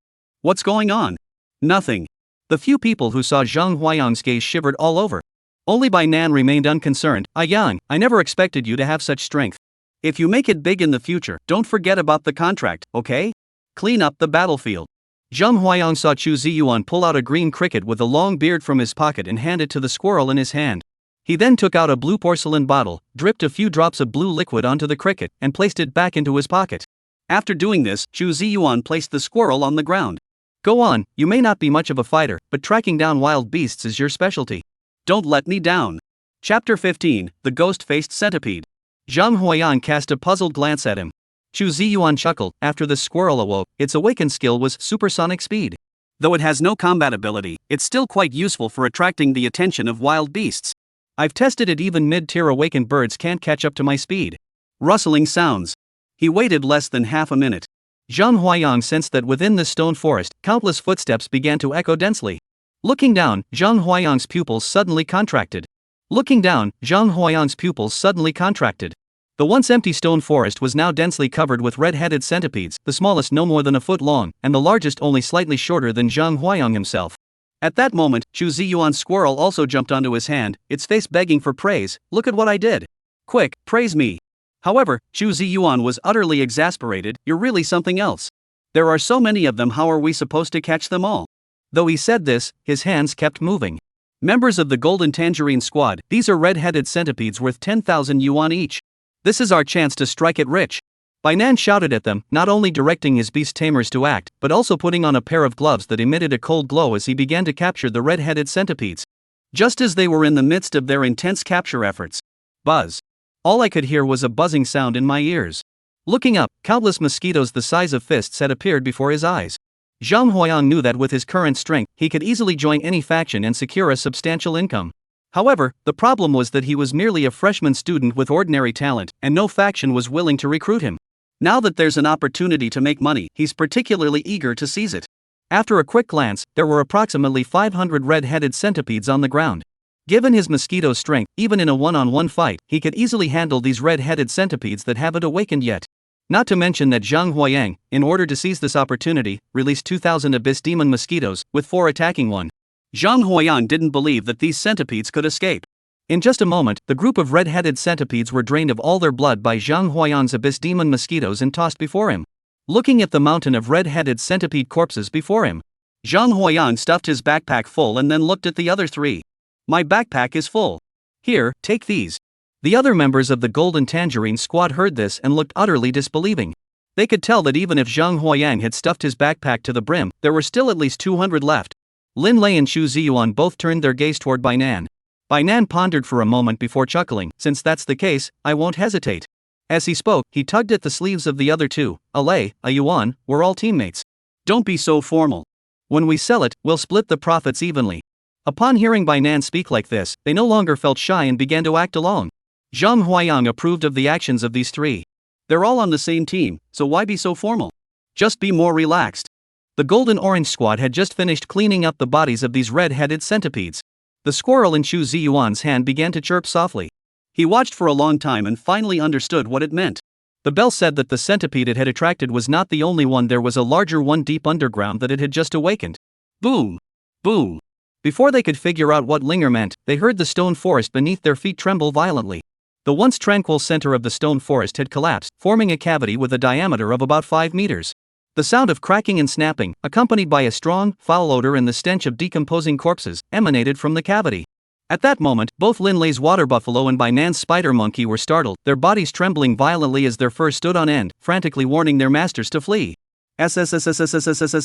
What's going on? Nothing. The few people who saw Zhang Huayang's gaze shivered all over. Only Bai Nan remained unconcerned. Yang, I never expected you to have such strength. If you make it big in the future, don't forget about the contract, okay? Clean up the battlefield. Zhang Huayang saw Chu Ziyuan pull out a green cricket with a long beard from his pocket and hand it to the squirrel in his hand. He then took out a blue porcelain bottle, dripped a few drops of blue liquid onto the cricket, and placed it back into his pocket. After doing this, Chu Ziyuan placed the squirrel on the ground. Go on, you may not be much of a fighter, but tracking down wild beasts is your specialty. Don't let me down. Chapter 15, The Ghost-Faced Centipede. Zhang Huayang cast a puzzled glance at him. Chu Ziyuan chuckled. After the squirrel awoke, its awakened skill was supersonic speed. Though it has no combat ability, it's still quite useful for attracting the attention of wild beasts. I've tested it, even mid-tier awakened birds can't catch up to my speed. Rustling sounds. He waited less than half a minute. Zhang Huayang sensed that within the stone forest, countless footsteps began to echo densely. Looking down, Zhang Huayang's pupils suddenly contracted. The once empty stone forest was now densely covered with red-headed centipedes, the smallest no more than a foot long, and the largest only slightly shorter than Zhang Huayang himself. At that moment, Chu Ziyuan's squirrel also jumped onto his hand, its face begging for praise. Look at what I did. Quick, praise me. However, Chu Ziyuan was utterly exasperated. You're really something else. There are so many of them, how are we supposed to catch them all? Though he said this, his hands kept moving. Members of the Golden Tangerine Squad, these are red-headed centipedes worth 10,000 yuan each. This is our chance to strike it rich. Bai Nan shouted at them, not only directing his beast tamers to act, but also putting on a pair of gloves that emitted a cold glow as he began to capture the red-headed centipedes. Just as they were in the midst of their intense capture efforts. Buzz. All I could hear was a buzzing sound in my ears. Looking up, countless mosquitoes the size of fists had appeared before his eyes. Zhang Huayang knew that with his current strength, he could easily join any faction and secure a substantial income. However, the problem was that he was merely a freshman student with ordinary talent, and no faction was willing to recruit him. Now that there's an opportunity to make money, he's particularly eager to seize it. After a quick glance, there were approximately 500 red-headed centipedes on the ground. Given his mosquito's strength, even in a one-on-one fight, he could easily handle these red-headed centipedes that haven't awakened yet. Not to mention that Zhang Huayang, in order to seize this opportunity, released 2,000 abyss demon mosquitoes, with 4 attacking one. Zhang Huayang didn't believe that these centipedes could escape. In just a moment, the group of red-headed centipedes were drained of all their blood by Zhang Huayang's abyss demon mosquitoes and tossed before him. Looking at the mountain of red-headed centipede corpses before him, Zhang Huayang stuffed his backpack full and then looked at the other 3. My backpack is full. Here, take these. The other members of the Golden Tangerine Squad heard this and looked utterly disbelieving. They could tell that even if Zhang Huayang had stuffed his backpack to the brim, there were still at least 200 left. Lin Lei and Chu Ziyuan both turned their gaze toward Bai Nan. Bai Nan pondered for a moment before chuckling. Since that's the case, I won't hesitate. As he spoke, he tugged at the sleeves of the other 2. A Lei, a Yuan, we're all teammates. Don't be so formal. When we sell it, we'll split the profits evenly. Upon hearing Bai Nan speak like this, they no longer felt shy and began to act along. Zhang Huayang approved of the actions of these 3. They're all on the same team, so why be so formal? Just be more relaxed. The Golden Orange Squad had just finished cleaning up the bodies of these red-headed centipedes. The squirrel in Chu Ziyuan's hand began to chirp softly. He watched for a long time and finally understood what it meant. The bell said that the centipede it had attracted was not the only one, there was a larger one deep underground that it had just awakened. Boom! Boom! Before they could figure out what linger meant, they heard the stone forest beneath their feet tremble violently. The once tranquil center of the stone forest had collapsed, forming a cavity with a diameter of about 5 meters. The sound of cracking and snapping, accompanied by a strong, foul odor and the stench of decomposing corpses, emanated from the cavity. At that moment, both Lin Lei's water buffalo and Bai Nan's spider monkey were startled, their bodies trembling violently as their fur stood on end, frantically warning their masters to flee. SSSSS.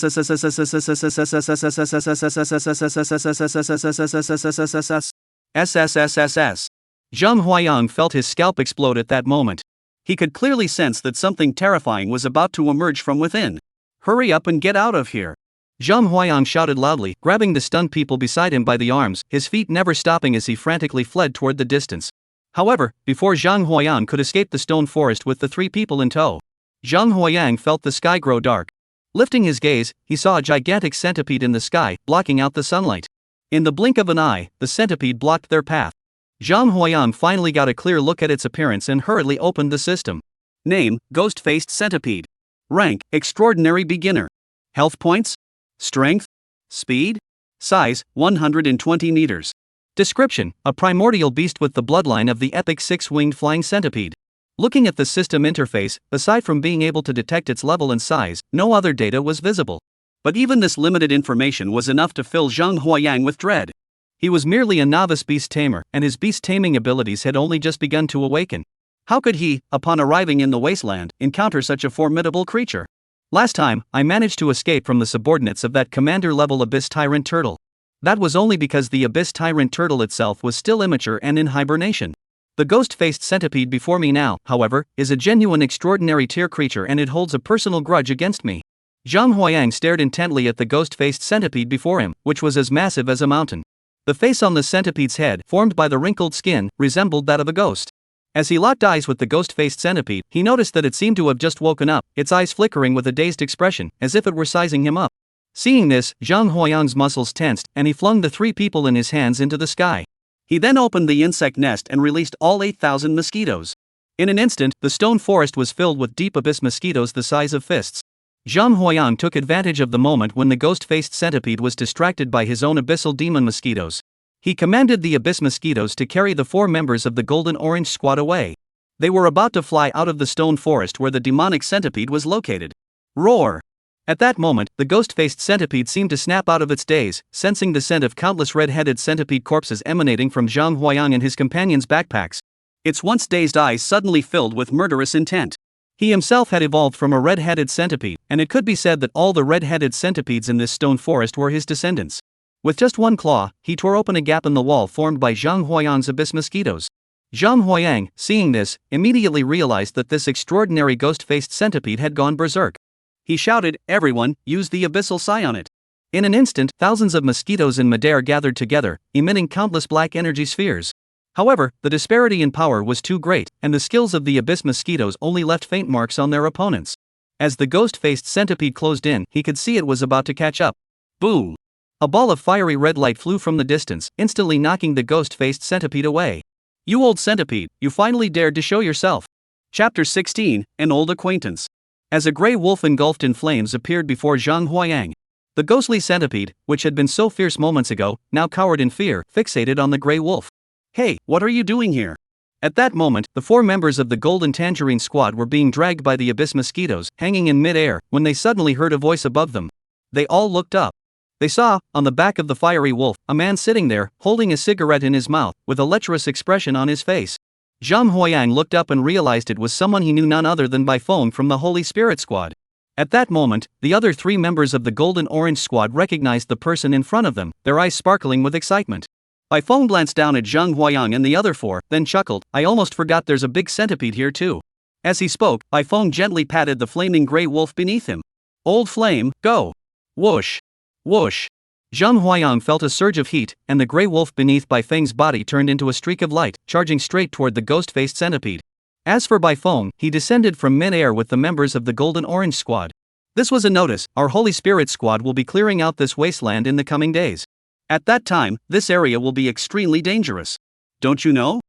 Zhang Huayang felt his scalp explode at that moment. He could clearly sense that something terrifying was about to emerge from within. Hurry up and get out of here. Zhang Huayang shouted loudly, grabbing the stunned people beside him by the arms, his feet never stopping as he frantically fled toward the distance. However, before Zhang Huayang could escape the stone forest with the 3 people in tow, Zhang Huayang felt the sky grow dark. Lifting his gaze, he saw a gigantic centipede in the sky, blocking out the sunlight. In the blink of an eye, the centipede blocked their path. Zhang Huayang finally got a clear look at its appearance and hurriedly opened the system. Name, Ghost-Faced Centipede. Rank, Extraordinary Beginner. Health points? Strength? Speed? Size, 120 meters. Description, a primordial beast with the bloodline of the epic six-winged flying centipede. Looking at the system interface, aside from being able to detect its level and size, no other data was visible. But even this limited information was enough to fill Zhang Huayang with dread. He was merely a novice beast tamer, and his beast taming abilities had only just begun to awaken. How could he, upon arriving in the Wasteland, encounter such a formidable creature? Last time, I managed to escape from the subordinates of that commander-level Abyss Tyrant Turtle. That was only because the Abyss Tyrant Turtle itself was still immature and in hibernation. The ghost-faced centipede before me now, however, is a genuine extraordinary tier creature and it holds a personal grudge against me. Zhang Huayang stared intently at the ghost-faced centipede before him, which was as massive as a mountain. The face on the centipede's head, formed by the wrinkled skin, resembled that of a ghost. As he locked eyes with the ghost-faced centipede, he noticed that it seemed to have just woken up, its eyes flickering with a dazed expression, as if it were sizing him up. Seeing this, Zhang Huayang's muscles tensed, and he flung the three people in his hands into the sky. He then opened the insect nest and released all 8,000 mosquitoes. In an instant, the stone forest was filled with deep abyss mosquitoes the size of fists. Zhang Huayang took advantage of the moment when the ghost-faced centipede was distracted by his own abyssal demon mosquitoes. He commanded the abyss mosquitoes to carry the 4 members of the Golden Orange Squad away. They were about to fly out of the stone forest where the demonic centipede was located. Roar! At that moment, the ghost-faced centipede seemed to snap out of its daze, sensing the scent of countless red-headed centipede corpses emanating from Zhang Huayang and his companions' backpacks. Its once dazed eyes suddenly filled with murderous intent. He himself had evolved from a red-headed centipede, and it could be said that all the red-headed centipedes in this stone forest were his descendants. With just one claw, he tore open a gap in the wall formed by Zhang Huayang's abyss mosquitoes. Zhang Huayang, seeing this, immediately realized that this extraordinary ghost-faced centipede had gone berserk. He shouted, "Everyone, use the abyssal psionite." In an instant, thousands of mosquitoes in midair gathered together, emitting countless black energy spheres. However, the disparity in power was too great, and the skills of the abyss mosquitoes only left faint marks on their opponents. As the ghost-faced centipede closed in, he could see it was about to catch up. Boom! A ball of fiery red light flew from the distance, instantly knocking the ghost-faced centipede away. "You old centipede, you finally dared to show yourself." Chapter 16, An Old Acquaintance. As a grey wolf engulfed in flames appeared before Zhang Huayang. The ghostly centipede, which had been so fierce moments ago, now cowered in fear, fixated on the grey wolf. "Hey, what are you doing here?" At that moment, the 4 members of the Golden Tangerine Squad were being dragged by the abyss mosquitoes, hanging in mid-air, when they suddenly heard a voice above them. They all looked up. They saw, on the back of the fiery wolf, a man sitting there, holding a cigarette in his mouth, with a lecherous expression on his face. Zhang Huayang looked up and realized it was someone he knew none other than by phone from the Holy Spirit Squad. At that moment, the other 3 members of the Golden Orange Squad recognized the person in front of them, their eyes sparkling with excitement. By phone glanced down at Zhang Huayang and the other 4, then chuckled, "I almost forgot there's a big centipede here too." As he spoke, By phone gently patted the flaming grey wolf beneath him. "Old flame, go!" Whoosh! Whoosh! Zhang Huayang felt a surge of heat, and the grey wolf beneath Bai Feng's body turned into a streak of light, charging straight toward the ghost-faced centipede. As for Bai Feng, he descended from mid-air with the members of the Golden Orange Squad. This was a notice: our Holy Spirit Squad will be clearing out this wasteland in the coming days. At that time, this area will be extremely dangerous. Don't you know?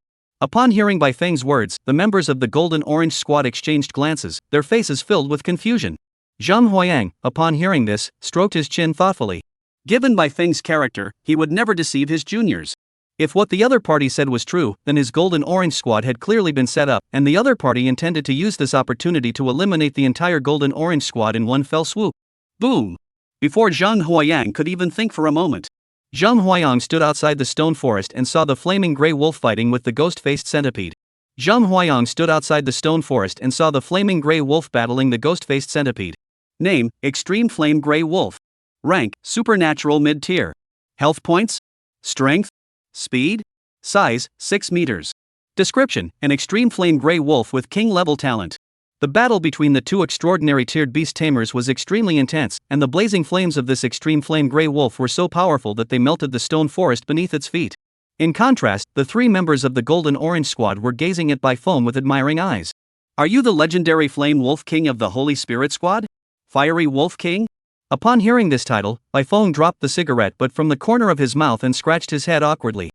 Upon hearing Bai Feng's words, the members of the Golden Orange Squad exchanged glances, their faces filled with confusion. Zhang Huayang, upon hearing this, stroked his chin thoughtfully. Given Bai Feng's character, he would never deceive his juniors. If what the other party said was true, then his Golden Orange Squad had clearly been set up, and the other party intended to use this opportunity to eliminate the entire Golden Orange Squad in one fell swoop. Boom! Before Zhang Huayang could even think for a moment, Zhang Huayang stood outside the stone forest and saw the flaming grey wolf fighting with the ghost-faced centipede. Zhang Huayang stood outside the stone forest and saw the flaming grey wolf battling the ghost-faced centipede. Name: Extreme Flame Grey Wolf. Rank: Supernatural Mid-Tier. Health points? Strength? Speed? Size: 6 meters. Description: An extreme flame grey wolf with king-level talent. The battle between the 2 extraordinary tiered beast tamers was extremely intense, and the blazing flames of this extreme flame grey wolf were so powerful that they melted the stone forest beneath its feet. In contrast, the 3 members of the Golden Orange Squad were gazing at Bai Feng with admiring eyes. "Are you the legendary Flame Wolf King of the Holy Spirit Squad? Fiery Wolf King?" Upon hearing this title, Bai Feng dropped the cigarette but from the corner of his mouth and scratched his head awkwardly.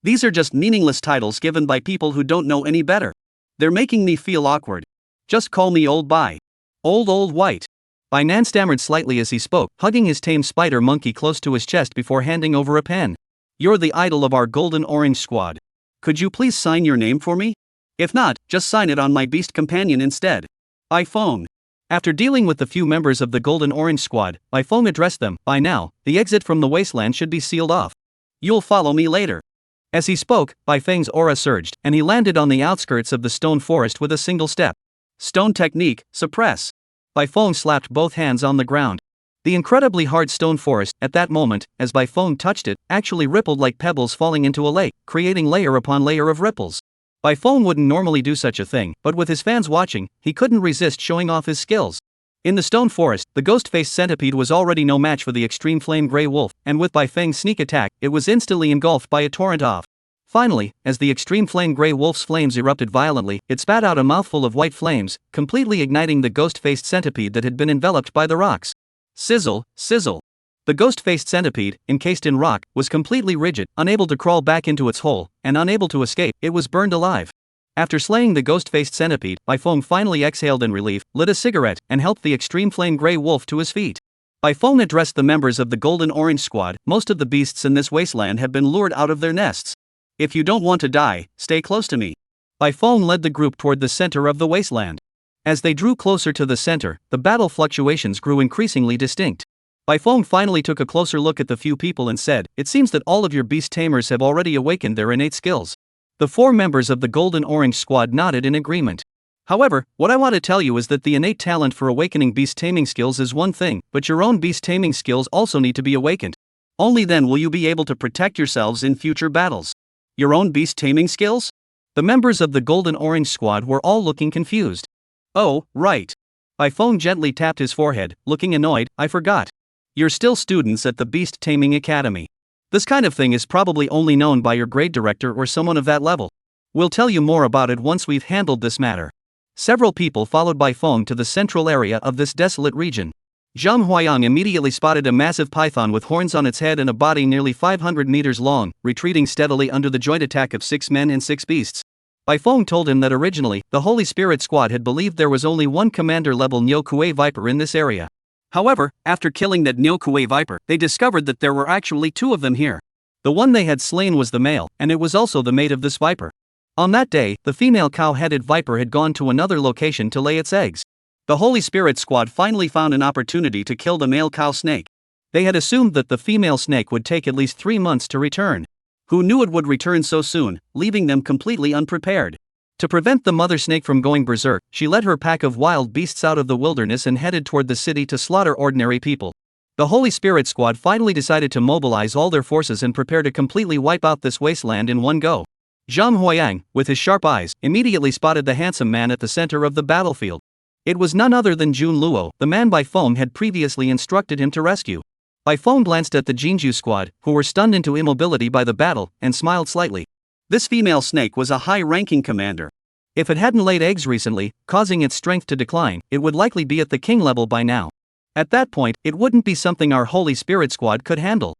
These are just meaningless titles given by people who don't know any better. They're making me feel awkward. Just call me old bye. Old white. Nan stammered slightly as he spoke, hugging his tame spider monkey close to his chest before handing over a pen. You're the idol of our golden orange squad. Could you please sign your name for me? If not, just sign it on my beast companion instead. iPhone. After dealing with the few members of the golden orange squad, iPhone addressed them. By now, the exit from the wasteland should be sealed off. You'll follow me later. As he spoke, Bai Feng's aura surged, and he landed on the outskirts of the stone forest with a single step. Stone technique, suppress. Bai Feng slapped both hands on the ground. The incredibly hard stone forest, at that moment, as Bai Feng touched it, actually rippled like pebbles falling into a lake, creating layer upon layer of ripples. Bai Feng wouldn't normally do such a thing, but with his fans watching, he couldn't resist showing off his skills. In the stone forest, the ghost-faced centipede was already no match for the extreme flame grey wolf, and with Bai Feng's sneak attack, it was instantly engulfed by a torrent of. Finally, as the extreme flame grey wolf's flames erupted violently, it spat out a mouthful of white flames, completely igniting the ghost-faced centipede that had been enveloped by the rocks. Sizzle, sizzle. The ghost-faced centipede, encased in rock, was completely rigid, unable to crawl back into its hole, and unable to escape. It was burned alive. After slaying the ghost-faced centipede, Bai Feng finally exhaled in relief, lit a cigarette, and helped the extreme flame grey wolf to his feet. Bai Feng addressed the members of the Golden Orange Squad. Most of the beasts in this wasteland have been lured out of their nests. If you don't want to die, stay close to me. Bai Feng led the group toward the center of the wasteland. As they drew closer to the center, the battle fluctuations grew increasingly distinct. Bai Feng finally took a closer look at the few people and said, "It seems that all of your beast tamers have already awakened their innate skills." The 4 members of the Golden Orange Squad nodded in agreement. However, what I want to tell you is that the innate talent for awakening beast taming skills is one thing, but your own beast taming skills also need to be awakened. Only then will you be able to protect yourselves in future battles. Your own beast taming skills? The members of the Golden Orange Squad were all looking confused. Oh, right. Bai Feng gently tapped his forehead, looking annoyed. I forgot. You're still students at the Beast Taming Academy. This kind of thing is probably only known by your grade director or someone of that level. We'll tell you more about it once we've handled this matter. Several people followed Bai Feng to the central area of this desolate region. Zhang Huayang immediately spotted a massive python with horns on its head and a body nearly 500 meters long, retreating steadily under the joint attack of 6 men and 6 beasts. Bai Feng told him that originally, the Holy Spirit Squad had believed there was only one commander-level Niu Kuei Viper in this area. However, after killing that Niu Kuei Viper, they discovered that there were actually 2 of them here. The one they had slain was the male, and it was also the mate of this viper. On that day, the female cow-headed viper had gone to another location to lay its eggs. The Holy Spirit Squad finally found an opportunity to kill the male cow snake. They had assumed that the female snake would take at least 3 months to return. Who knew it would return so soon, leaving them completely unprepared? To prevent the mother snake from going berserk, she led her pack of wild beasts out of the wilderness and headed toward the city to slaughter ordinary people. The Holy Spirit Squad finally decided to mobilize all their forces and prepare to completely wipe out this wasteland in one go. Zhang Huayang, with his sharp eyes, immediately spotted the handsome man at the center of the battlefield. It was none other than Jun Luo, the man Bai Feng had previously instructed him to rescue. Bai Feng glanced at the Jinju squad, who were stunned into immobility by the battle, and smiled slightly. This female snake was a high-ranking commander. If it hadn't laid eggs recently, causing its strength to decline, it would likely be at the king level by now. At that point, it wouldn't be something our Holy Spirit Squad could handle.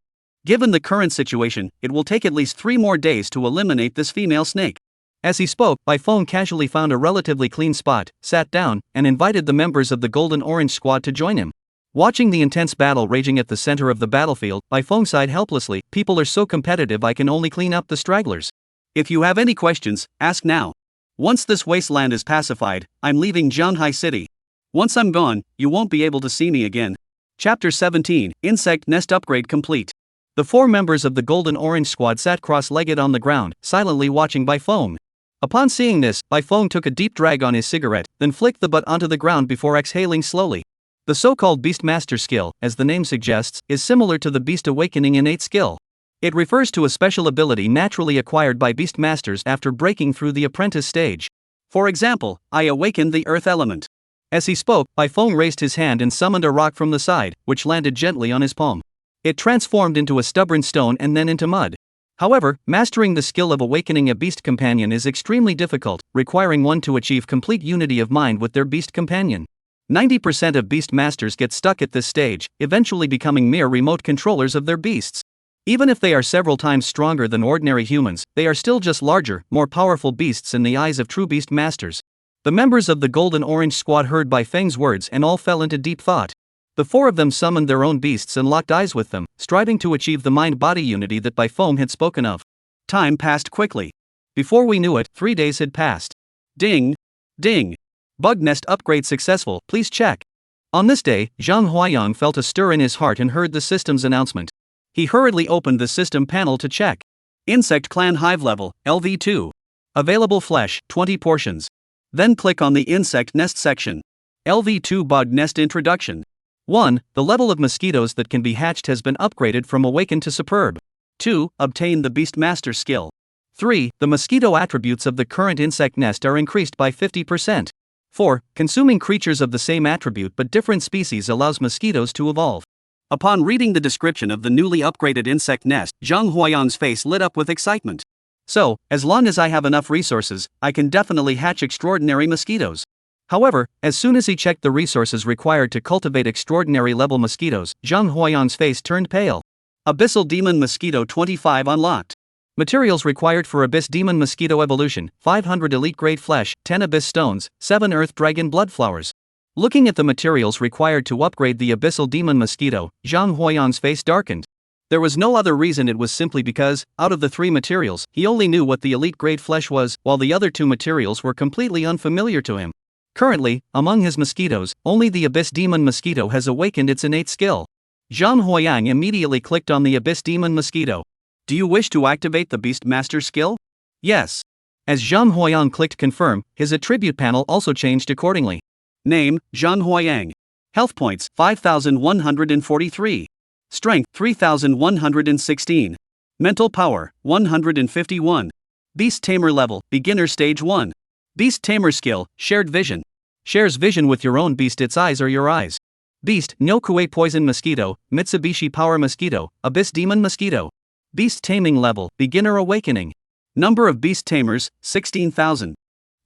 Given the current situation, it will take at least 3 more days to eliminate this female snake. As he spoke, Bai Feng casually found a relatively clean spot, sat down, and invited the members of the Golden Orange Squad to join him. Watching the intense battle raging at the center of the battlefield, Bai Feng sighed helplessly. People are so competitive, I can only clean up the stragglers. If you have any questions, ask now. Once this wasteland is pacified, I'm leaving Zhanghai City. Once I'm gone, you won't be able to see me again. Chapter 17, Insect Nest Upgrade Complete. The 4 members of the Golden Orange Squad sat cross-legged on the ground, silently watching Bai Feng. Upon seeing this, Bai Feng took a deep drag on his cigarette, then flicked the butt onto the ground before exhaling slowly. The so-called Beastmaster skill, as the name suggests, is similar to the Beast Awakening innate skill. It refers to a special ability naturally acquired by Beastmasters after breaking through the apprentice stage. For example, I awakened the earth element. As he spoke, Bai Feng raised his hand and summoned a rock from the side, which landed gently on his palm. It transformed into a stubborn stone and then into mud. However, mastering the skill of awakening a beast companion is extremely difficult, requiring one to achieve complete unity of mind with their beast companion. 90% of beast masters get stuck at this stage, eventually becoming mere remote controllers of their beasts. Even if they are several times stronger than ordinary humans, they are still just larger, more powerful beasts in the eyes of true beast masters. The members of the Golden Orange Squad heard Bai Feng's words and all fell into deep thought. The four of them summoned their own beasts and locked eyes with them, striving to achieve the mind-body unity that Bai Feng had spoken of. Time passed quickly. Before we knew it, 3 days had passed. Ding! Ding! Bug nest upgrade successful, please check. On this day, Zhang Huayang felt a stir in his heart and heard the system's announcement. He hurriedly opened the system panel to check. Insect Clan Hive level, LV2. Available flesh, 20 portions. Then click on the Insect Nest section. LV2 Bug Nest Introduction. 1. The level of mosquitoes that can be hatched has been upgraded from Awakened to Superb. 2. Obtain the Beastmaster skill. 3. The mosquito attributes of the current insect nest are increased by 50%. 4. Consuming creatures of the same attribute but different species allows mosquitoes to evolve. Upon reading the description of the newly upgraded insect nest, Zhang Huayang's face lit up with excitement. So, as long as I have enough resources, I can definitely hatch extraordinary mosquitoes. However, as soon as he checked the resources required to cultivate extraordinary level mosquitoes, Zhang Huayang's face turned pale. Abyssal Demon Mosquito 25 unlocked. Materials required for Abyss Demon Mosquito Evolution: 500 Elite Grade Flesh, 10 Abyss Stones, 7 Earth Dragon Blood Flowers. Looking at the materials required to upgrade the Abyssal Demon Mosquito, Zhang Huayang's face darkened. There was no other reason, it was simply because, out of the 3 materials, he only knew what the Elite Grade Flesh was, while the other 2 materials were completely unfamiliar to him. Currently, among his mosquitoes, only the Abyss Demon Mosquito has awakened its innate skill. Zhang Huayang immediately clicked on the Abyss Demon Mosquito. Do you wish to activate the Beastmaster skill? Yes. As Zhang Huayang clicked confirm, his attribute panel also changed accordingly. Name, Zhang Huayang. Health points, 5,143. Strength, 3,116. Mental power, 151. Beast Tamer level, beginner stage 1. Beast Tamer skill, shared vision. Shares vision with your own beast, its eyes are your eyes. Beast, No Kue Poison Mosquito, Mitsubishi Power Mosquito, Abyss Demon Mosquito. Beast Taming level, beginner awakening. Number of beast tamers, 16,000.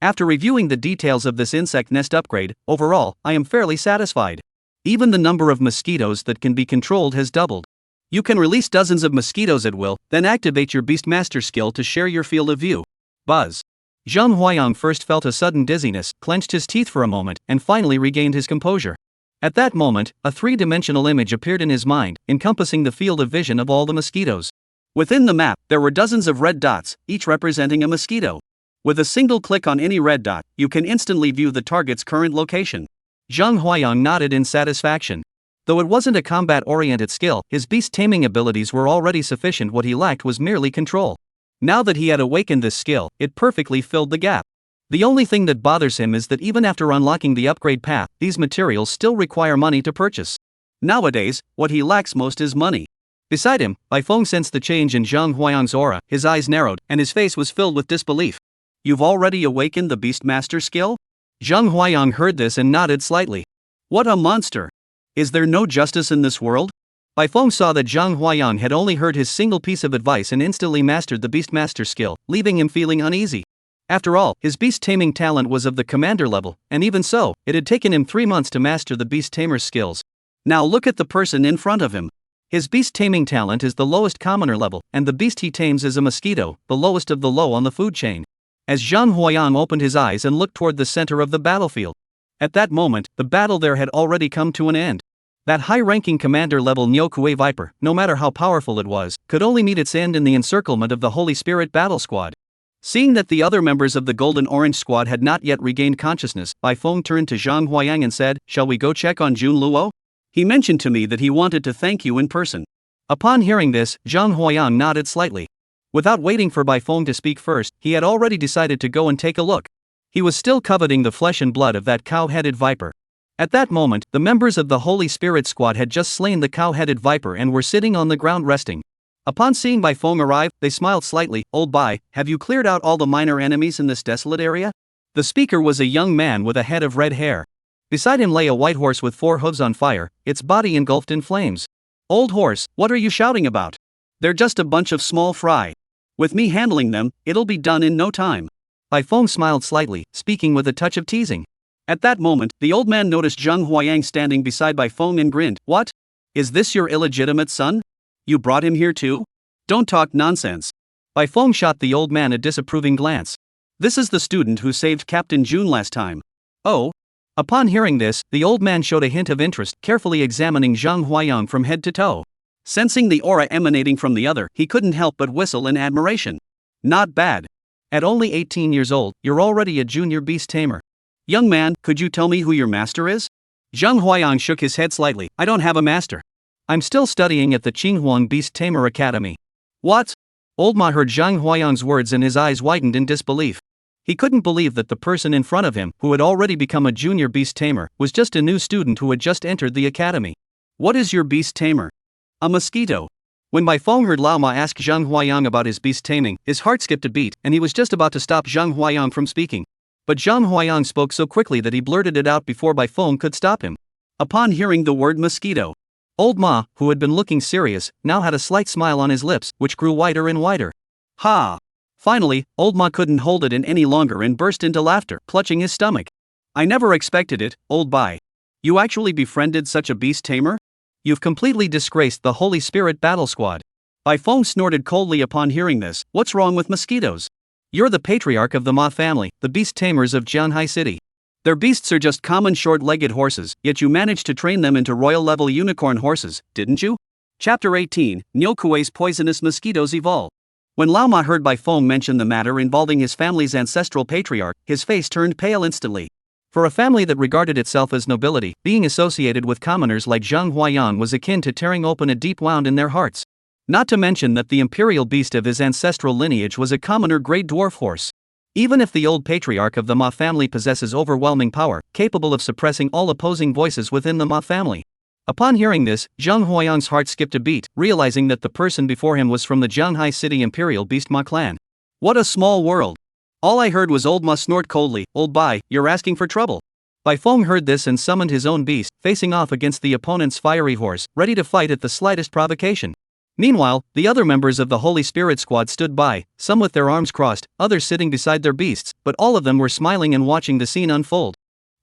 After reviewing the details of this insect nest upgrade, overall, I am fairly satisfied. Even the number of mosquitoes that can be controlled has doubled. You can release dozens of mosquitoes at will, then activate your Beastmaster skill to share your field of view. Buzz. Zhang Huayang first felt a sudden dizziness, clenched his teeth for a moment, and finally regained his composure. At that moment, a 3-dimensional image appeared in his mind, encompassing the field of vision of all the mosquitoes. Within the map, there were dozens of red dots, each representing a mosquito. With a single click on any red dot, you can instantly view the target's current location. Zhang Huayang nodded in satisfaction. Though it wasn't a combat-oriented skill, his beast taming abilities were already sufficient. What he lacked was merely control. Now that he had awakened this skill, it perfectly filled the gap. The only thing that bothers him is that even after unlocking the upgrade path, these materials still require money to purchase. Nowadays, what he lacks most is money. Beside him, Bai Feng sensed the change in Zhang Huayang's aura, his eyes narrowed, and his face was filled with disbelief. You've already awakened the Beastmaster skill? Zhang Huayang heard this and nodded slightly. What a monster! Is there no justice in this world? Bai Feng saw that Zhang Huayang had only heard his single piece of advice and instantly mastered the Beastmaster skill, leaving him feeling uneasy. After all, his beast taming talent was of the commander level, and even so, it had taken him 3 months to master the beast tamer's skills. Now look at the person in front of him. His beast taming talent is the lowest commoner level, and the beast he tames is a mosquito, the lowest of the low on the food chain. As Zhang Huayang opened his eyes and looked toward the center of the battlefield. At that moment, the battle there had already come to an end. That high-ranking commander-level Nyokue Viper, no matter how powerful it was, could only meet its end in the encirclement of the Holy Spirit Battle Squad. Seeing that the other members of the Golden Orange Squad had not yet regained consciousness, Bai Feng turned to Zhang Huayang and said, "Shall we go check on Jun Luo? He mentioned to me that he wanted to thank you in person." Upon hearing this, Zhang Huayang nodded slightly. Without waiting for Bai Feng to speak first, he had already decided to go and take a look. He was still coveting the flesh and blood of that cow-headed viper. At that moment, the members of the Holy Spirit Squad had just slain the cow-headed viper and were sitting on the ground resting. Upon seeing Bai Feng arrive, they smiled slightly. "Old Bai, have you cleared out all the minor enemies in this desolate area?" The speaker was a young man with a head of red hair. Beside him lay a white horse with 4 hooves on fire, its body engulfed in flames. "Old horse, what are you shouting about? They're just a bunch of small fry. With me handling them, it'll be done in no time." Bai Feng smiled slightly, speaking with a touch of teasing. At that moment, the old man noticed Zhang Huayang standing beside Bai Feng and grinned. "What? Is this your illegitimate son? You brought him here too? Don't talk nonsense. Bai Feng shot the old man a disapproving glance. This is the student who saved Captain June last time. Oh? Upon hearing this, the old man showed a hint of interest, carefully examining Zhang Huayang from head to toe. Sensing the aura emanating from the other, he couldn't help but whistle in admiration. Not bad. At only 18 years old, you're already a junior beast tamer. Young man, could you tell me who your master is? Zhang Huayang shook his head slightly. I don't have a master. I'm still studying at the Qinghuang Beast Tamer Academy. What? Old Ma heard Zhang Huayang's words and his eyes widened in disbelief. He couldn't believe that the person in front of him, who had already become a junior beast tamer, was just a new student who had just entered the academy. What is your beast tamer? A mosquito. When Bai Feng heard Lao Ma ask Zhang Huayang about his beast taming, his heart skipped a beat, and he was just about to stop Zhang Huayang from speaking. But Zhang Huayang spoke so quickly that he blurted it out before Bai Feng could stop him. Upon hearing the word mosquito, Old Ma, who had been looking serious, now had a slight smile on his lips, which grew wider and wider. Ha! Finally, Old Ma couldn't hold it in any longer and burst into laughter, clutching his stomach. I never expected it, Old Bai. You actually befriended such a beast tamer? You've completely disgraced the Holy Spirit Battle Squad. Bai Feng snorted coldly upon hearing this. What's wrong with mosquitoes? You're the patriarch of the Ma family, the beast tamers of Jianhai City. Their beasts are just common short-legged horses, yet you managed to train them into royal-level unicorn horses, didn't you? Chapter 18, Nyokuei's Poisonous Mosquitoes Evolve. When Lao Ma heard Bai Feng mention the matter involving his family's ancestral patriarch, his face turned pale instantly. For a family that regarded itself as nobility, being associated with commoners like Zhang Huayang was akin to tearing open a deep wound in their hearts. Not to mention that the imperial beast of his ancestral lineage was a commoner grey dwarf horse. Even if the old patriarch of the Ma family possesses overwhelming power, capable of suppressing all opposing voices within the Ma family. Upon hearing this, Zhang Huayang's heart skipped a beat, realizing that the person before him was from the Jianhai City Imperial Beast Ma clan. What a small world. All I heard was Old Ma snort coldly. Old Bai, you're asking for trouble. Bai Feng heard this and summoned his own beast, facing off against the opponent's fiery horse, ready to fight at the slightest provocation. Meanwhile, the other members of the Holy Spirit Squad stood by, some with their arms crossed, others sitting beside their beasts, but all of them were smiling and watching the scene unfold.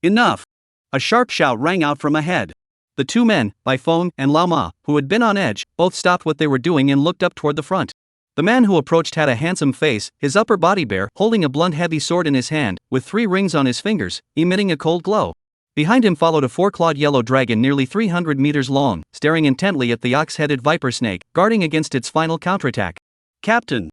Enough! A sharp shout rang out from ahead. The two men, Bai Feng and Lao Ma, who had been on edge, both stopped what they were doing and looked up toward the front. The man who approached had a handsome face, his upper body bare, holding a blunt heavy sword in his hand, with 3 rings on his fingers, emitting a cold glow. Behind him followed a 4-clawed yellow dragon nearly 300 meters long, staring intently at the ox-headed viper snake, guarding against its final counterattack. Captain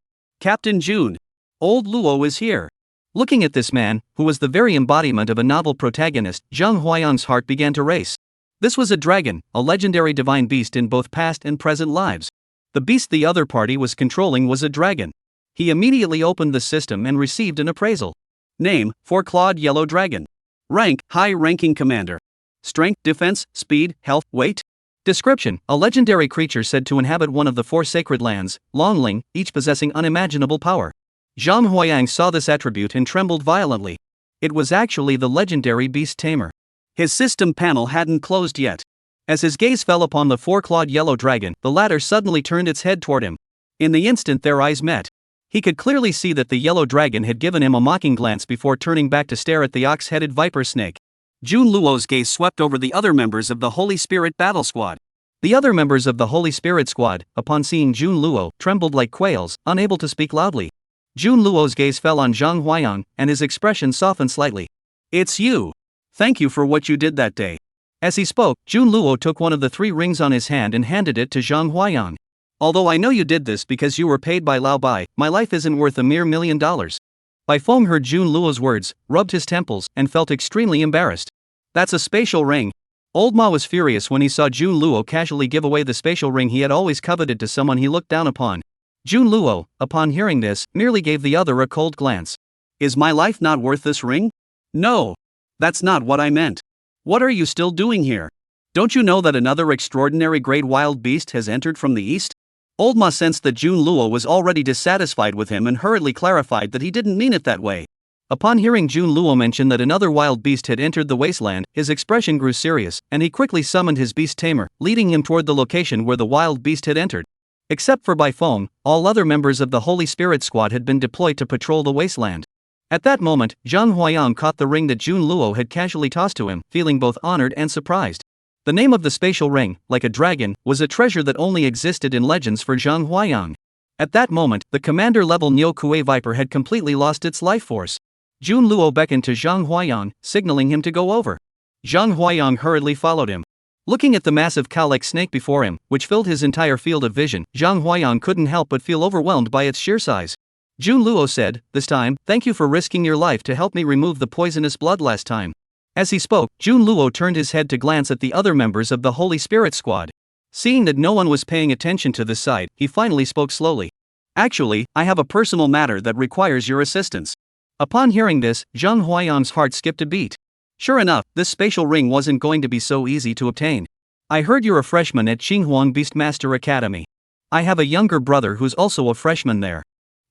June! Old Luo is here. Looking at this man, who was the very embodiment of a novel protagonist, Zhang Huayang's heart began to race. This was a dragon, a legendary divine beast in both past and present lives. The beast the other party was controlling was a dragon. He immediately opened the system and received an appraisal. Name, 4-clawed yellow dragon. Rank, high-ranking commander. Strength, defense, speed, health, weight. Description, a legendary creature said to inhabit one of the 4 sacred lands, Longling, each possessing unimaginable power. Zhang Huayang saw this attribute and trembled violently. It was actually the legendary beast tamer. His system panel hadn't closed yet. As his gaze fell upon the 4-clawed yellow dragon, the latter suddenly turned its head toward him. In the instant their eyes met. He could clearly see that the yellow dragon had given him a mocking glance before turning back to stare at the ox-headed viper snake. Jun Luo's gaze swept over the other members of the Holy Spirit Battle Squad. The other members of the Holy Spirit Squad, upon seeing Jun Luo, trembled like quails, unable to speak loudly. Jun Luo's gaze fell on Zhang Huayang, and his expression softened slightly. It's you! Thank you for what you did that day. As he spoke, Jun Luo took one of the 3 rings on his hand and handed it to Zhang Huayang. Although I know you did this because you were paid by Lao Bai, my life isn't worth a mere $1 million. Bai Feng heard Jun Luo's words, rubbed his temples, and felt extremely embarrassed. That's a spatial ring. Old Ma was furious when he saw Jun Luo casually give away the spatial ring he had always coveted to someone he looked down upon. Jun Luo, upon hearing this, merely gave the other a cold glance. Is my life not worth this ring? No. That's not what I meant. What are you still doing here? Don't you know that another extraordinary great wild beast has entered from the east? Old Ma sensed that Jun Luo was already dissatisfied with him and hurriedly clarified that he didn't mean it that way. Upon hearing Jun Luo mention that another wild beast had entered the wasteland, his expression grew serious, and he quickly summoned his beast tamer, leading him toward the location where the wild beast had entered. Except for Bai Feng, all other members of the Holy Spirit Squad had been deployed to patrol the wasteland. At that moment, Zhang Huayang caught the ring that Jun Luo had casually tossed to him, feeling both honored and surprised. The name of the spatial ring, like a dragon, was a treasure that only existed in legends for Zhang Huayang. At that moment, the commander-level Nyo-Kue Viper had completely lost its life force. Jun Luo beckoned to Zhang Huayang, signaling him to go over. Zhang Huayang hurriedly followed him. Looking at the massive cow-like snake before him, which filled his entire field of vision, Zhang Huayang couldn't help but feel overwhelmed by its sheer size. Jun Luo said, "This time, thank you for risking your life to help me remove the poisonous blood last time." As he spoke, Jun Luo turned his head to glance at the other members of the Holy Spirit Squad. Seeing that no one was paying attention to this side, he finally spoke slowly. "Actually, I have a personal matter that requires your assistance." Upon hearing this, Zhang Huayang's heart skipped a beat. Sure enough, this spatial ring wasn't going to be so easy to obtain. "I heard you're a freshman at Qinghuang Beastmaster Academy. I have a younger brother who's also a freshman there."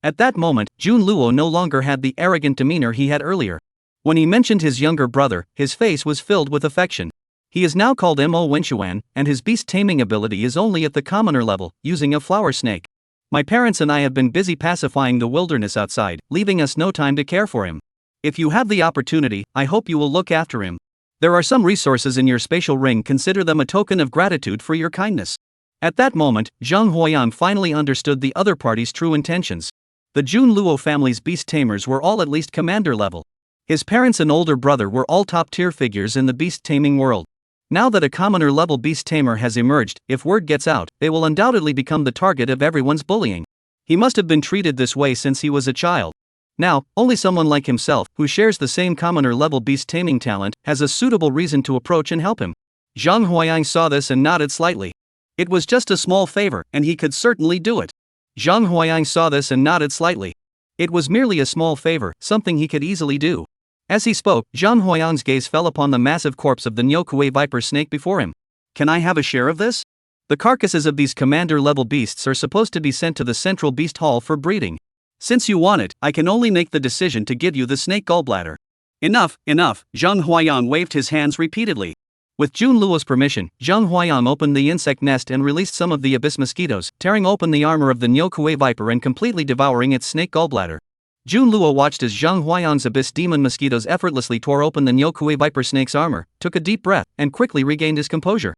At that moment, Jun Luo no longer had the arrogant demeanor he had earlier. When he mentioned his younger brother, his face was filled with affection. He is now called Mo Wenchuan, and his beast taming ability is only at the commoner level, using a flower snake. My parents and I have been busy pacifying the wilderness outside, leaving us no time to care for him. If you have the opportunity, I hope you will look after him. There are some resources in your spatial ring, consider them a token of gratitude for your kindness." At that moment, Zhang Huayang finally understood the other party's true intentions. The Jun Luo family's beast tamers were all at least commander level. His parents and older brother were all top-tier figures in the beast taming world. Now that a commoner level beast tamer has emerged, if word gets out, they will undoubtedly become the target of everyone's bullying. He must have been treated this way since he was a child. Now, only someone like himself, who shares the same commoner level beast taming talent, has a suitable reason to approach and help him. Zhang Huayang saw this and nodded slightly. It was just a small favor, and he could certainly do it. Zhang Huayang saw this and nodded slightly. It was merely a small favor, something he could easily do. As he spoke, Zhang Huayang's gaze fell upon the massive corpse of the Nyo-Kue Viper snake before him. "Can I have a share of this? The carcasses of these commander-level beasts are supposed to be sent to the central beast hall for breeding. Since you want it, I can only make the decision to give you the snake gallbladder." "Enough, enough," Zhang Huayang waved his hands repeatedly. With Jun Luo's permission, Zhang Huayang opened the insect nest and released some of the abyss mosquitoes, tearing open the armor of the Nyo-Kue Viper and completely devouring its snake gallbladder. Jun Luo watched as Zhang Huayang's abyss demon mosquitoes effortlessly tore open the Nyo-Kue Viper snake's armor, took a deep breath, and quickly regained his composure.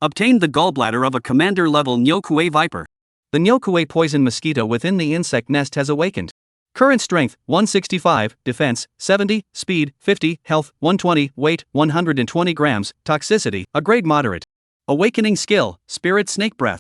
Obtained the gallbladder of a commander-level Nyo-Kue Viper. The Nyo-Kue poison mosquito within the insect nest has awakened. Current strength, 165, defense, 70, speed, 50, health, 120, weight, 120 grams, toxicity, a grade moderate. Awakening skill, spirit snake breath.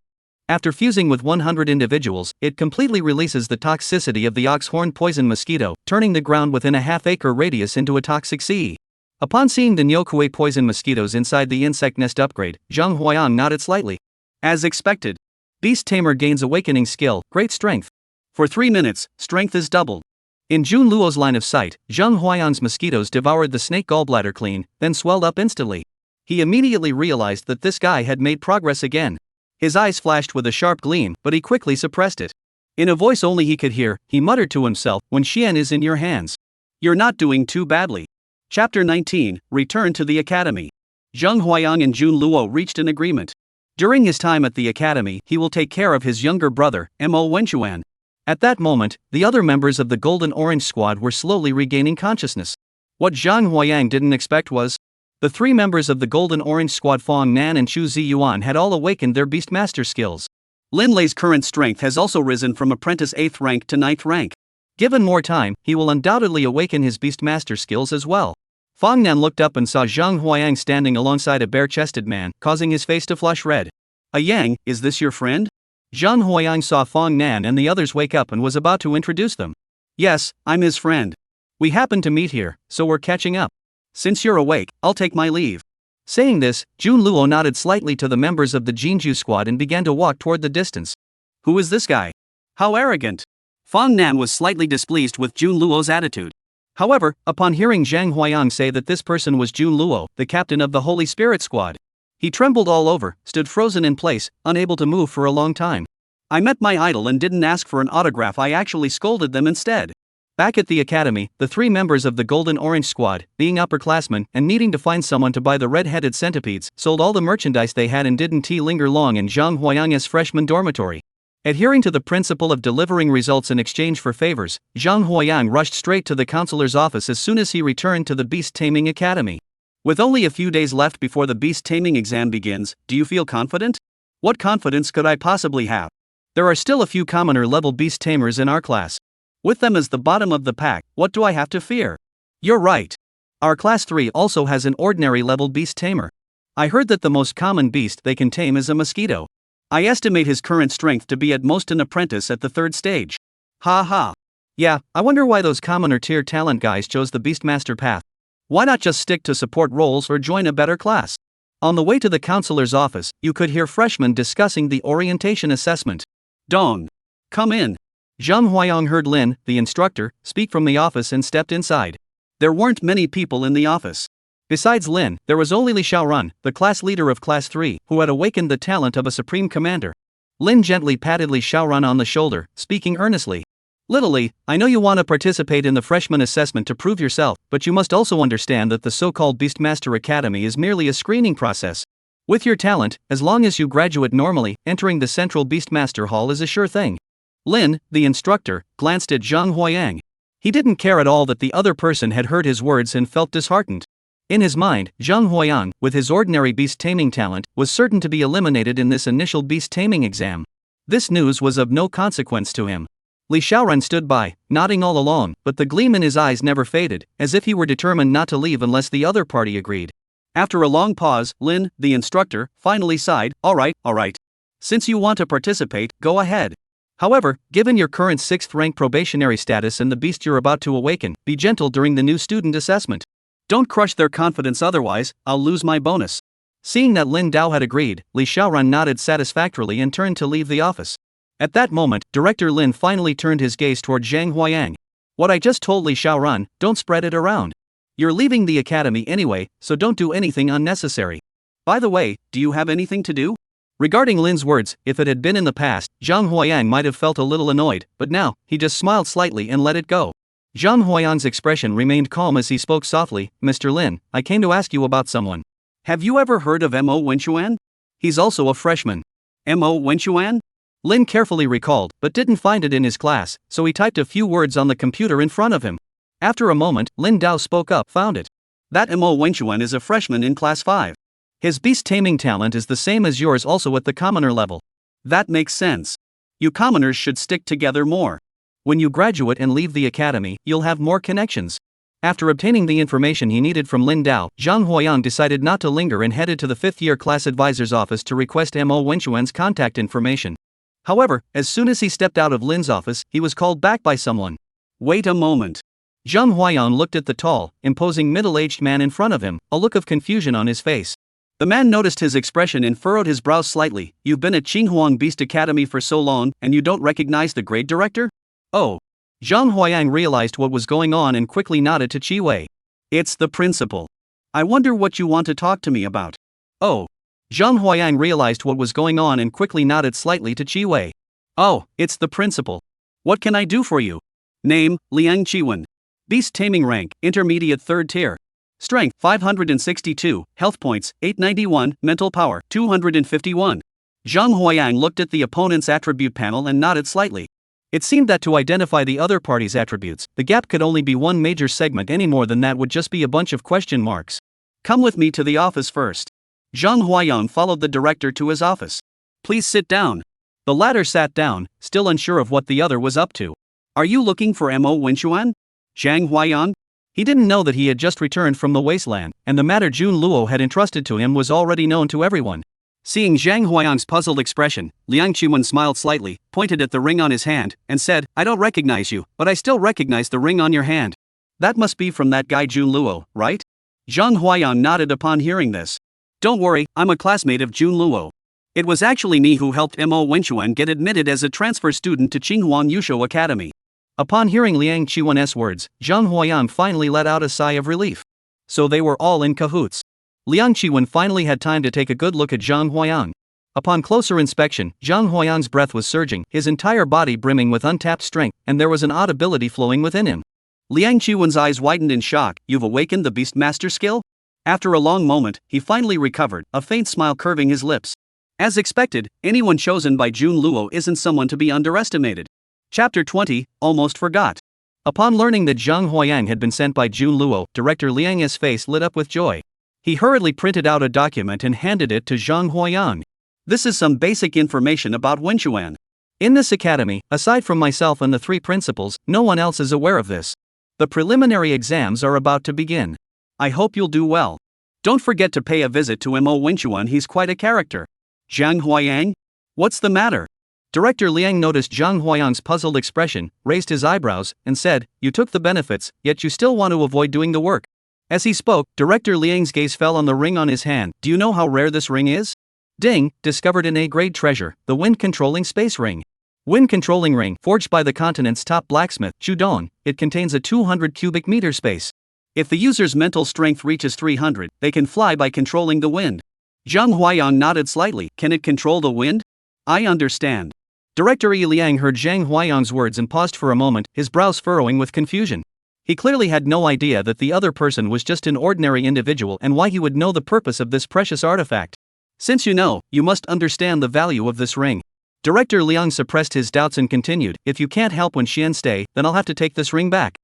After fusing with 100 individuals, it completely releases the toxicity of the ox-horn poison mosquito, turning the ground within a half-acre radius into a toxic sea. Upon seeing the Nyo-Kue poison mosquitoes inside the insect nest upgrade, Zhang Huayang nodded slightly. As expected. Beast Tamer gains awakening skill, great strength. For 3 minutes, strength is doubled. In Jun Luo's line of sight, Zhang Huayang's mosquitoes devoured the snake gallbladder clean, then swelled up instantly. He immediately realized that this guy had made progress again. His eyes flashed with a sharp gleam, but he quickly suppressed it. In a voice only he could hear, he muttered to himself, "When Xian is in your hands. You're not doing too badly." Chapter 19, Return to the Academy. Zhang Huayang and Jun Luo reached an agreement. During his time at the academy, he will take care of his younger brother, Mo Wenchuan. At that moment, the other members of the Golden Orange Squad were slowly regaining consciousness. What Zhang Huayang didn't expect was, the 3 members of the Golden Orange Squad Fong Nan and Chu Ziyuan had all awakened their Beastmaster skills. Lin Lei's current strength has also risen from apprentice 8th rank to 9th rank. Given more time, he will undoubtedly awaken his Beastmaster skills as well. Fong Nan looked up and saw Zhang Huayang standing alongside a bare-chested man, causing his face to flush red. "A Yang, is this your friend?" Zhang Huayang saw Fong Nan and the others wake up and was about to introduce them. "Yes, I'm his friend. We happened to meet here, so we're catching up. Since you're awake, I'll take my leave." Saying this, Jun Luo nodded slightly to the members of the Jinju squad and began to walk toward the distance. "Who is this guy? How arrogant!" Fong Nan was slightly displeased with Jun Luo's attitude. However, upon hearing Zhang Huayang say that this person was Jun Luo, the captain of the Holy Spirit Squad, he trembled all over, stood frozen in place, unable to move for a long time. "I met my idol and didn't ask for an autograph, I actually scolded them instead." Back at the academy, the 3 members of the Golden Orange Squad, being upperclassmen and needing to find someone to buy the red-headed centipedes, sold all the merchandise they had and didn't linger long in Zhang Huayang's freshman dormitory. Adhering to the principle of delivering results in exchange for favors, Zhang Huayang rushed straight to the counselor's office as soon as he returned to the Beast Taming Academy. With only a few days left before the beast taming exam begins, do you feel confident? What confidence could I possibly have? There are still a few commoner level beast tamers in our class. With them as the bottom of the pack, what do I have to fear? You're right. Our class 3 also has an ordinary level beast tamer. I heard that the most common beast they can tame is a mosquito. I estimate his current strength to be at most an apprentice at the 3rd stage. Ha ha. Yeah, I wonder why those commoner tier talent guys chose the Beastmaster path. Why not just stick to support roles or join a better class? On the way to the counselor's office, you could hear freshmen discussing the orientation assessment. Dong. Come in. Zhang Huayong heard Lin, the instructor, speak from the office and stepped inside. There weren't many people in the office. Besides Lin, there was only Li Xiaorun, the class leader of Class 3, who had awakened the talent of a supreme commander. Lin gently patted Li Xiaorun on the shoulder, speaking earnestly. Little Li, I know you want to participate in the freshman assessment to prove yourself, but you must also understand that the so-called Beastmaster Academy is merely a screening process. With your talent, as long as you graduate normally, entering the central Beastmaster Hall is a sure thing. Lin, the instructor, glanced at Zhang Huayang. He didn't care at all that the other person had heard his words and felt disheartened. In his mind, Zhang Huayang, with his ordinary beast taming talent, was certain to be eliminated in this initial beast taming exam. This news was of no consequence to him. Li Xiaorun stood by, nodding all along, but the gleam in his eyes never faded, as if he were determined not to leave unless the other party agreed. After a long pause, Lin, the instructor, finally sighed, all right. Since you want to participate, go ahead. However, given your current 6th rank probationary status and the beast you're about to awaken, be gentle during the new student assessment. Don't crush their confidence, otherwise, I'll lose my bonus. Seeing that Lin Dao had agreed, Li Xiaorun nodded satisfactorily and turned to leave the office. At that moment, Director Lin finally turned his gaze toward Zhang Huayang. What I just told Li Xiaorun, don't spread it around. You're leaving the academy anyway, so don't do anything unnecessary. By the way, do you have anything to do? Regarding Lin's words, if it had been in the past, Zhang Huayang might have felt a little annoyed, but now, he just smiled slightly and let it go. Zhang Huayang's expression remained calm as he spoke softly, Mr. Lin, I came to ask you about someone. Have you ever heard of Mo Wenchuan? He's also a freshman. Mo Wenchuan? Lin carefully recalled, but didn't find it in his class, so he typed a few words on the computer in front of him. After a moment, Lin Dao spoke up, found it. That Mo Wenchuan is a freshman in Class 5. His beast taming talent is the same as yours, also at the commoner level. That makes sense. You commoners should stick together more. When you graduate and leave the academy, you'll have more connections. After obtaining the information he needed from Lin Dao, Zhang Huayang decided not to linger and headed to the 5th-year class advisor's office to request Mo Wenchuan's contact information. However, as soon as he stepped out of Lin's office, he was called back by someone. Wait a moment. Zhang Huayang looked at the tall, imposing middle-aged man in front of him, a look of confusion on his face. The man noticed his expression and furrowed his brows slightly. You've been at Qinghuang Beast Academy for so long, and you don't recognize the grade director? Oh. Zhang Huayang realized what was going on and quickly nodded to Qi Wei. It's the principal. I wonder what you want to talk to me about. Oh. Zhang Huayang realized what was going on and quickly nodded slightly to Qi Wei. Oh, it's the principal. What can I do for you? Name, Liang Qiwen. Beast taming rank, intermediate 3rd tier. Strength, 562, health points, 891, mental power, 251. Zhang Huayang looked at the opponent's attribute panel and nodded slightly. It seemed that to identify the other party's attributes, the gap could only be one major segment. Any more than that would just be a bunch of question marks. Come with me to the office first. Zhang Huayang followed the director to his office. Please sit down. The latter sat down, still unsure of what the other was up to. Are you looking for Mo Wenchuan? Zhang Huayang? He didn't know that he had just returned from the Wasteland, and the matter Jun Luo had entrusted to him was already known to everyone. Seeing Zhang Huayang's puzzled expression, Liang Qiwen smiled slightly, pointed at the ring on his hand, and said, I don't recognize you, but I still recognize the ring on your hand. That must be from that guy Jun Luo, right? Zhang Huayang nodded upon hearing this. Don't worry, I'm a classmate of Jun Luo. It was actually me who helped Mo Wenchuan get admitted as a transfer student to Qinghuang Yushu Academy. Upon hearing Liang Qiwen's words, Zhang Huayang finally let out a sigh of relief. So they were all in cahoots. Liang Qiwen finally had time to take a good look at Zhang Huayang. Upon closer inspection, Zhang Huayang's breath was surging, his entire body brimming with untapped strength, and there was an odd ability flowing within him. Liang Qiwen's eyes widened in shock. You've awakened the Beastmaster skill? After a long moment, he finally recovered, a faint smile curving his lips. As expected, anyone chosen by Jun Luo isn't someone to be underestimated. Chapter 20, Almost Forgot. Upon learning that Zhang Huayang had been sent by Jun Luo, Director Liang's face lit up with joy. He hurriedly printed out a document and handed it to Zhang Huayang. This is some basic information about Wenchuan. In this academy, aside from myself and the 3 principals, no one else is aware of this. The preliminary exams are about to begin. I hope you'll do well. Don't forget to pay a visit to Mo Wenchuan, he's quite a character. Zhang Huayang? What's the matter? Director Liang noticed Zhang Huayang's puzzled expression, raised his eyebrows, and said, You took the benefits, yet you still want to avoid doing the work. As he spoke, Director Liang's gaze fell on the ring on his hand. Do you know how rare this ring is? Ding, discovered an A-grade treasure, the wind-controlling space ring. Wind-controlling ring, forged by the continent's top blacksmith, Chudong. It contains a 200 cubic meter space. If the user's mental strength reaches 300, they can fly by controlling the wind. Zhang Huayang nodded slightly. Can it control the wind? I understand. Director Yi Liang heard Zhang Huayang's words and paused for a moment, his brows furrowing with confusion. He clearly had no idea that the other person was just an ordinary individual and why he would know the purpose of this precious artifact. Since you know, you must understand the value of this ring. Director Liang suppressed his doubts and continued, If you can't help when Xian stay, then I'll have to take this ring back.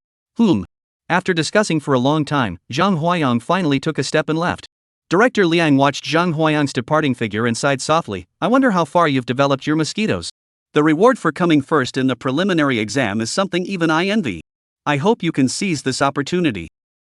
After discussing for a long time, Zhang Huayang finally took a step and left. Director Liang watched Zhang Huayang's departing figure and sighed softly. I wonder how far you've developed your mosquitoes. The reward for coming first in the preliminary exam is something even I envy. I hope you can seize this opportunity.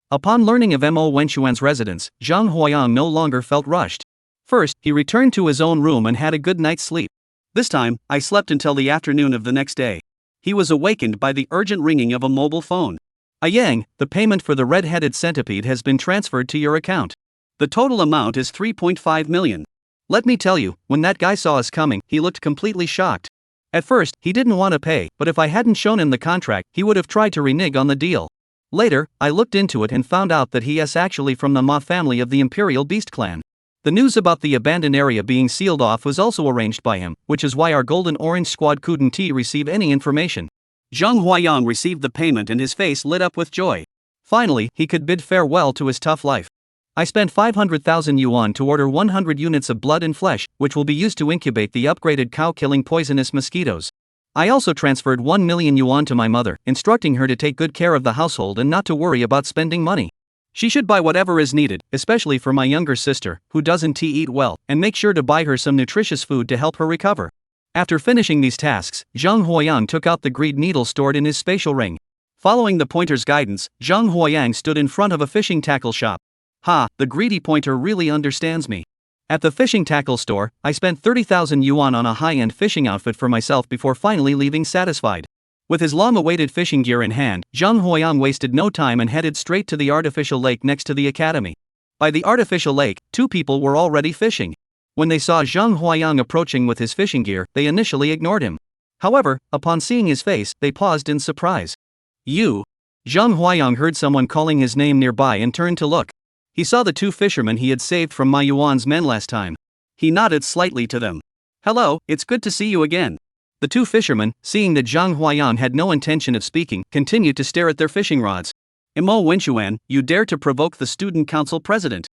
Upon learning of Mo Wenchuan's residence, Zhang Huayang no longer felt rushed. First, he returned to his own room and had a good night's sleep. This time, I slept until the afternoon of the next day. He was awakened by the urgent ringing of a mobile phone. Yang, the payment for the red-headed centipede has been transferred to your account. The total amount is 3.5 million. Let me tell you, when that guy saw us coming, he looked completely shocked. At first, he didn't want to pay, but if I hadn't shown him the contract, he would have tried to renege on the deal. Later, I looked into it and found out that he is actually from the Ma family of the Imperial Beast clan. The news about the abandoned area being sealed off was also arranged by him, which is why our Golden Orange Squad couldn't receive any information. Zhang Huayang received the payment and his face lit up with joy. Finally, he could bid farewell to his tough life. I spent 500,000 yuan to order 100 units of blood and flesh, which will be used to incubate the upgraded cow-killing poisonous mosquitoes. I also transferred 1 million yuan to my mother, instructing her to take good care of the household and not to worry about spending money. She should buy whatever is needed, especially for my younger sister, who doesn't eat well, and make sure to buy her some nutritious food to help her recover. After finishing these tasks, Zhang Huayang took out the greed needle stored in his spatial ring. Following the pointer's guidance, Zhang Huayang stood in front of a fishing tackle shop. The greedy pointer really understands me. At the fishing tackle store, I spent 30,000 yuan on a high-end fishing outfit for myself before finally leaving satisfied. With his long-awaited fishing gear in hand, Zhang Huayang wasted no time and headed straight to the artificial lake next to the academy. By the artificial lake, 2 people were already fishing. When they saw Zhang Huayang approaching with his fishing gear, they initially ignored him. However, upon seeing his face, they paused in surprise. You? Zhang Huayang heard someone calling his name nearby and turned to look. He saw the 2 fishermen he had saved from Ma Yuan's men last time. He nodded slightly to them. Hello, it's good to see you again. The 2 fishermen, seeing that Zhang Huayang had no intention of speaking, continued to stare at their fishing rods. Mo Wenchuan, you dare to provoke the student council president.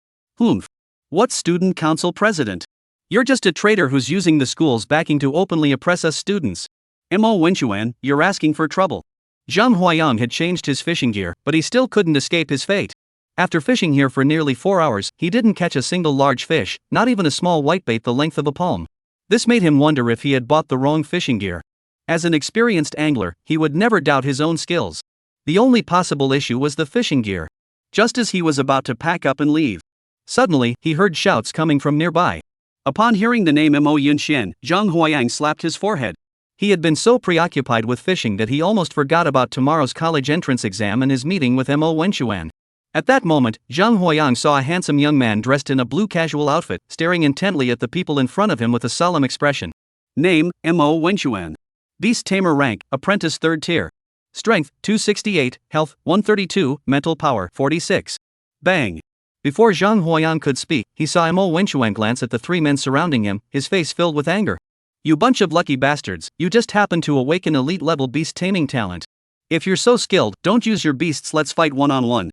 What student council president? You're just a traitor who's using the school's backing to openly oppress us students. Mo Wenchuan, you're asking for trouble. Zhang Huayang had changed his fishing gear, but he still couldn't escape his fate. After fishing here for nearly 4 hours, he didn't catch a single large fish, not even a small whitebait the length of a palm. This made him wonder if he had bought the wrong fishing gear. As an experienced angler, he would never doubt his own skills. The only possible issue was the fishing gear. Just as he was about to pack up and leave, suddenly, he heard shouts coming from nearby. Upon hearing the name Mo Yunxian, Zhang Huayang slapped his forehead. He had been so preoccupied with fishing that he almost forgot about tomorrow's college entrance exam and his meeting with Mo Wenchuan. At that moment, Zhang Huayang saw a handsome young man dressed in a blue casual outfit, staring intently at the people in front of him with a solemn expression. Name, Mo Wenchuan. Beast Tamer rank, Apprentice 3rd tier. Strength, 268, Health, 132, Mental Power, 46. Bang! Before Zhang Huayang could speak, he saw Mo Wenchuan glance at the 3 men surrounding him, his face filled with anger. You bunch of lucky bastards, you just happened to awaken elite-level beast taming talent. If you're so skilled, don't use your beasts, let's fight one-on-one.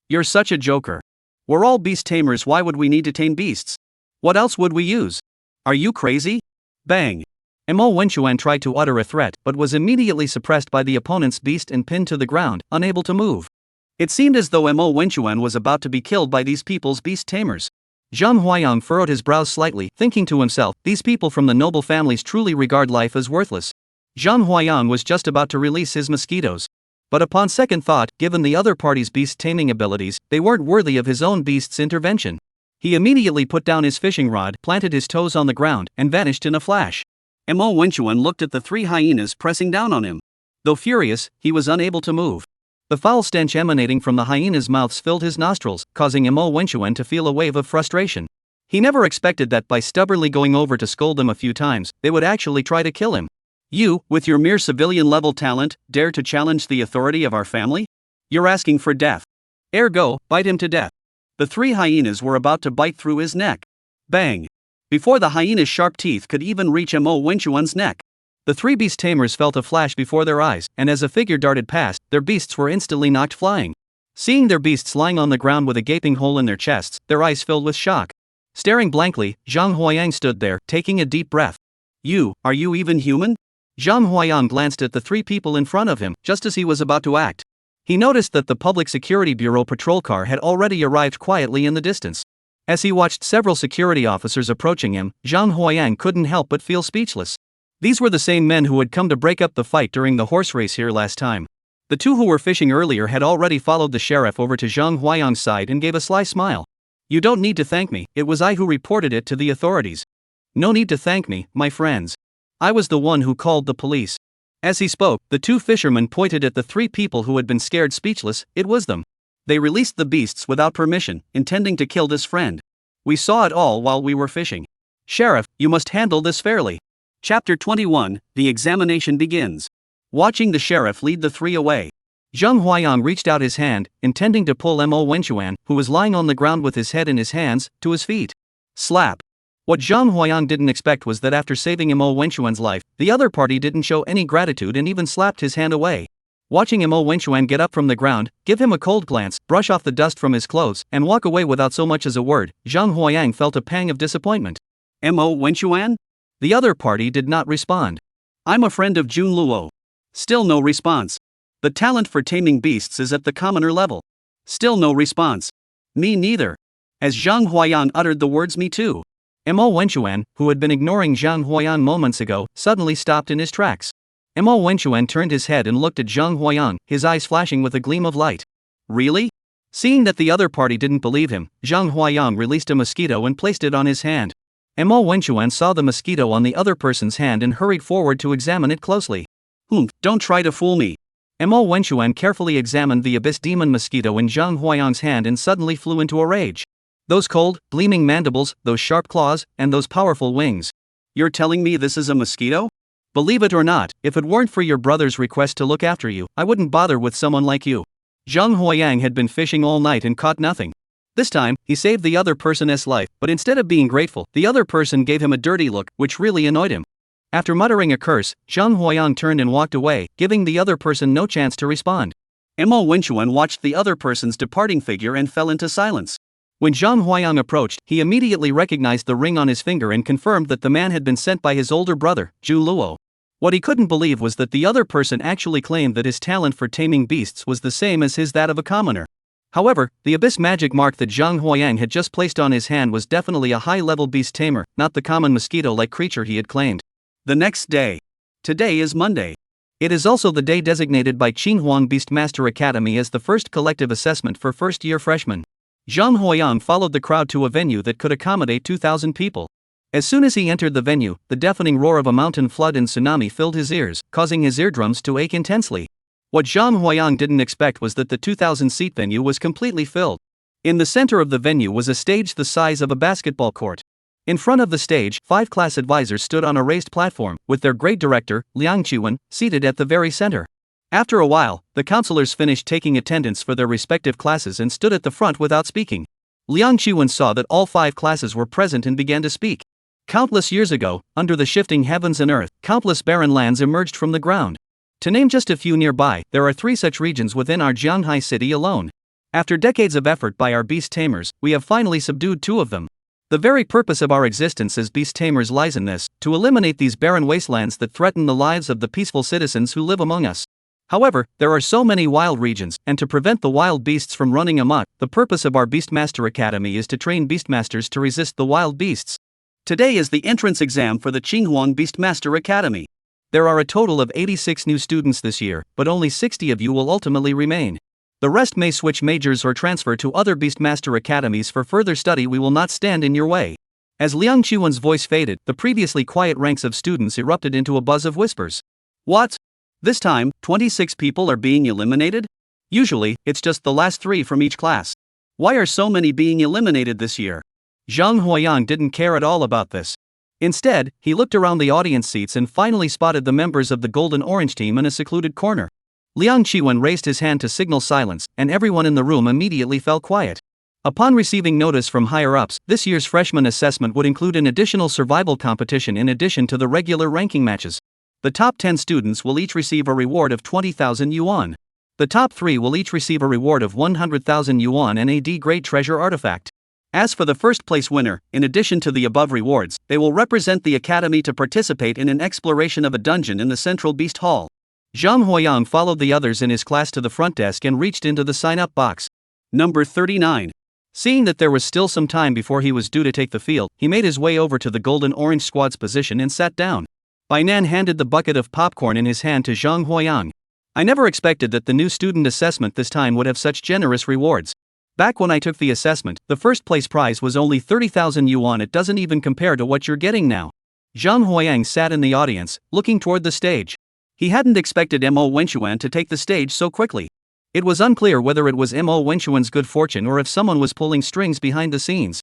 You're such a joker. We're all beast tamers, why would we need to tame beasts? What else would we use? Are you crazy? Bang! Mo Wenchuan tried to utter a threat but was immediately suppressed by the opponent's beast and pinned to the ground, unable to move. It seemed as though Mo Wenchuan was about to be killed by these people's beast tamers. Zhang Huayang furrowed his brows slightly, thinking to himself, these people from the noble families truly regard life as worthless. Zhang Huayang was just about to release his mosquitoes. But upon second thought, given the other party's beast taming abilities, they weren't worthy of his own beast's intervention. He immediately put down his fishing rod, planted his toes on the ground, and vanished in a flash. Mo Wenchuan looked at the three hyenas pressing down on him. Though furious, he was unable to move. The foul stench emanating from the hyenas' mouths filled his nostrils, causing Mo Wenchuan to feel a wave of frustration. He never expected that by stubbornly going over to scold them a few times, they would actually try to kill him. You, with your mere civilian-level talent, dare to challenge the authority of our family? You're asking for death. Ergo, bite him to death. The three hyenas were about to bite through his neck. Bang! Before the hyena's sharp teeth could even reach Mo Wenchuan's neck, the three beast tamers felt a flash before their eyes, and as a figure darted past, their beasts were instantly knocked flying. Seeing their beasts lying on the ground with a gaping hole in their chests, their eyes filled with shock. Staring blankly, Zhang Huayang stood there, taking a deep breath. Are you even human? Zhang Huayang glanced at the three people in front of him, just as he was about to act. He noticed that the Public Security Bureau patrol car had already arrived quietly in the distance. As he watched several security officers approaching him, Zhang Huayang couldn't help but feel speechless. These were the same men who had come to break up the fight during the horse race here last time. The two who were fishing earlier had already followed the sheriff over to Zhang Huayang's side and gave a sly smile. You don't need to thank me, it was I who reported it to the authorities. No need to thank me, my friends. I was the one who called the police. As he spoke, the two fishermen pointed at the three people who had been scared speechless. It was them. They released the beasts without permission, intending to kill this friend. We saw it all while we were fishing. Sheriff, you must handle this fairly. Chapter 21, The Examination Begins. Watching the sheriff lead the three away, Zhang Huayang reached out his hand, intending to pull Mo Wenchuan, who was lying on the ground with his head in his hands, to his feet. Slap. What Zhang Huayang didn't expect was that after saving Mo Wenchuan's life, the other party didn't show any gratitude and even slapped his hand away. Watching Mo Wenchuan get up from the ground, give him a cold glance, brush off the dust from his clothes, and walk away without so much as a word, Zhang Huayang felt a pang of disappointment. Mo Wenchuan? The other party did not respond. I'm a friend of Jun Luo. Still no response. The talent for taming beasts is at the commoner level. Still no response. Me neither. As Zhang Huayang uttered the words me too, Mo Wenchuan, who had been ignoring Zhang Huayang moments ago, suddenly stopped in his tracks. Mo Wenchuan turned his head and looked at Zhang Huayang, his eyes flashing with a gleam of light. Really? Seeing that the other party didn't believe him, Zhang Huayang released a mosquito and placed it on his hand. Mo Wenchuan saw the mosquito on the other person's hand and hurried forward to examine it closely. Don't try to fool me. Mo Wenchuan carefully examined the abyss demon mosquito in Zhang Huayang's hand and suddenly flew into a rage. Those cold, gleaming mandibles, those sharp claws, and those powerful wings. You're telling me this is a mosquito? Believe it or not, if it weren't for your brother's request to look after you, I wouldn't bother with someone like you. Zhang Huayang had been fishing all night and caught nothing. This time, he saved the other person's life, but instead of being grateful, the other person gave him a dirty look, which really annoyed him. After muttering a curse, Zhang Huayang turned and walked away, giving the other person no chance to respond. Mo Wenchuan watched the other person's departing figure and fell into silence. When Zhang Huayang approached, he immediately recognized the ring on his finger and confirmed that the man had been sent by his older brother, Zhu Luo. What he couldn't believe was that the other person actually claimed that his talent for taming beasts was the same as that of a commoner. However, the abyss magic mark that Zhang Huayang had just placed on his hand was definitely a high-level beast tamer, not the common mosquito-like creature he had claimed. The next day. Today is Monday. It is also the day designated by Qinghuang Beastmaster Academy as the first collective assessment for first-year freshmen. Zhang Huayang followed the crowd to a venue that could accommodate 2,000 people. As soon as he entered the venue, the deafening roar of a mountain flood and tsunami filled his ears, causing his eardrums to ache intensely. What Zhang Huayang didn't expect was that the 2,000-seat venue was completely filled. In the center of the venue was a stage the size of a basketball court. In front of the stage, 5 class advisors stood on a raised platform, with their grade director, Liang Qiwen, seated at the very center. After a while, the counselors finished taking attendance for their respective classes and stood at the front without speaking. Liang Qiwen saw that all 5 classes were present and began to speak. Countless years ago, under the shifting heavens and earth, countless barren lands emerged from the ground. To name just a few nearby, there are 3 such regions within our Jianghai city alone. After decades of effort by our beast tamers, we have finally subdued 2 of them. The very purpose of our existence as beast tamers lies in this, to eliminate these barren wastelands that threaten the lives of the peaceful citizens who live among us. However, there are so many wild regions, and to prevent the wild beasts from running amok, the purpose of our Beastmaster Academy is to train Beastmasters to resist the wild beasts. Today is the entrance exam for the Qinghuang Beastmaster Academy. There are a total of 86 new students this year, but only 60 of you will ultimately remain. The rest may switch majors or transfer to other Beastmaster Academies for further study. We will not stand in your way. As Liang Qiwen's voice faded, the previously quiet ranks of students erupted into a buzz of whispers. What? This time, 26 people are being eliminated? Usually, it's just the last 3 from each class. Why are so many being eliminated this year? Zhang Huayang didn't care at all about this. Instead, he looked around the audience seats and finally spotted the members of the Golden Orange team in a secluded corner. Liang Qiwen raised his hand to signal silence, and everyone in the room immediately fell quiet. Upon receiving notice from higher-ups, this year's freshman assessment would include an additional survival competition in addition to the regular ranking matches. The top 10 students will each receive a reward of 20,000 yuan. The top 3 will each receive a reward of 100,000 yuan and a D-grade treasure artifact. As for the first place winner, in addition to the above rewards, they will represent the academy to participate in an exploration of a dungeon in the central beast hall. Zhang Huayang followed the others in his class to the front desk and reached into the sign-up box. Number 39. Seeing that there was still some time before he was due to take the field, he made his way over to the Golden Orange Squad's position and sat down. Bainan handed the bucket of popcorn in his hand to Zhang Huayang. I never expected that the new student assessment this time would have such generous rewards. Back when I took the assessment, the first place prize was only 30,000 yuan. It doesn't even compare to what you're getting now. Zhang Huayang sat in the audience, looking toward the stage. He hadn't expected Mo Wenxuan to take the stage so quickly. It was unclear whether it was Mo Wenxuan's good fortune or if someone was pulling strings behind the scenes.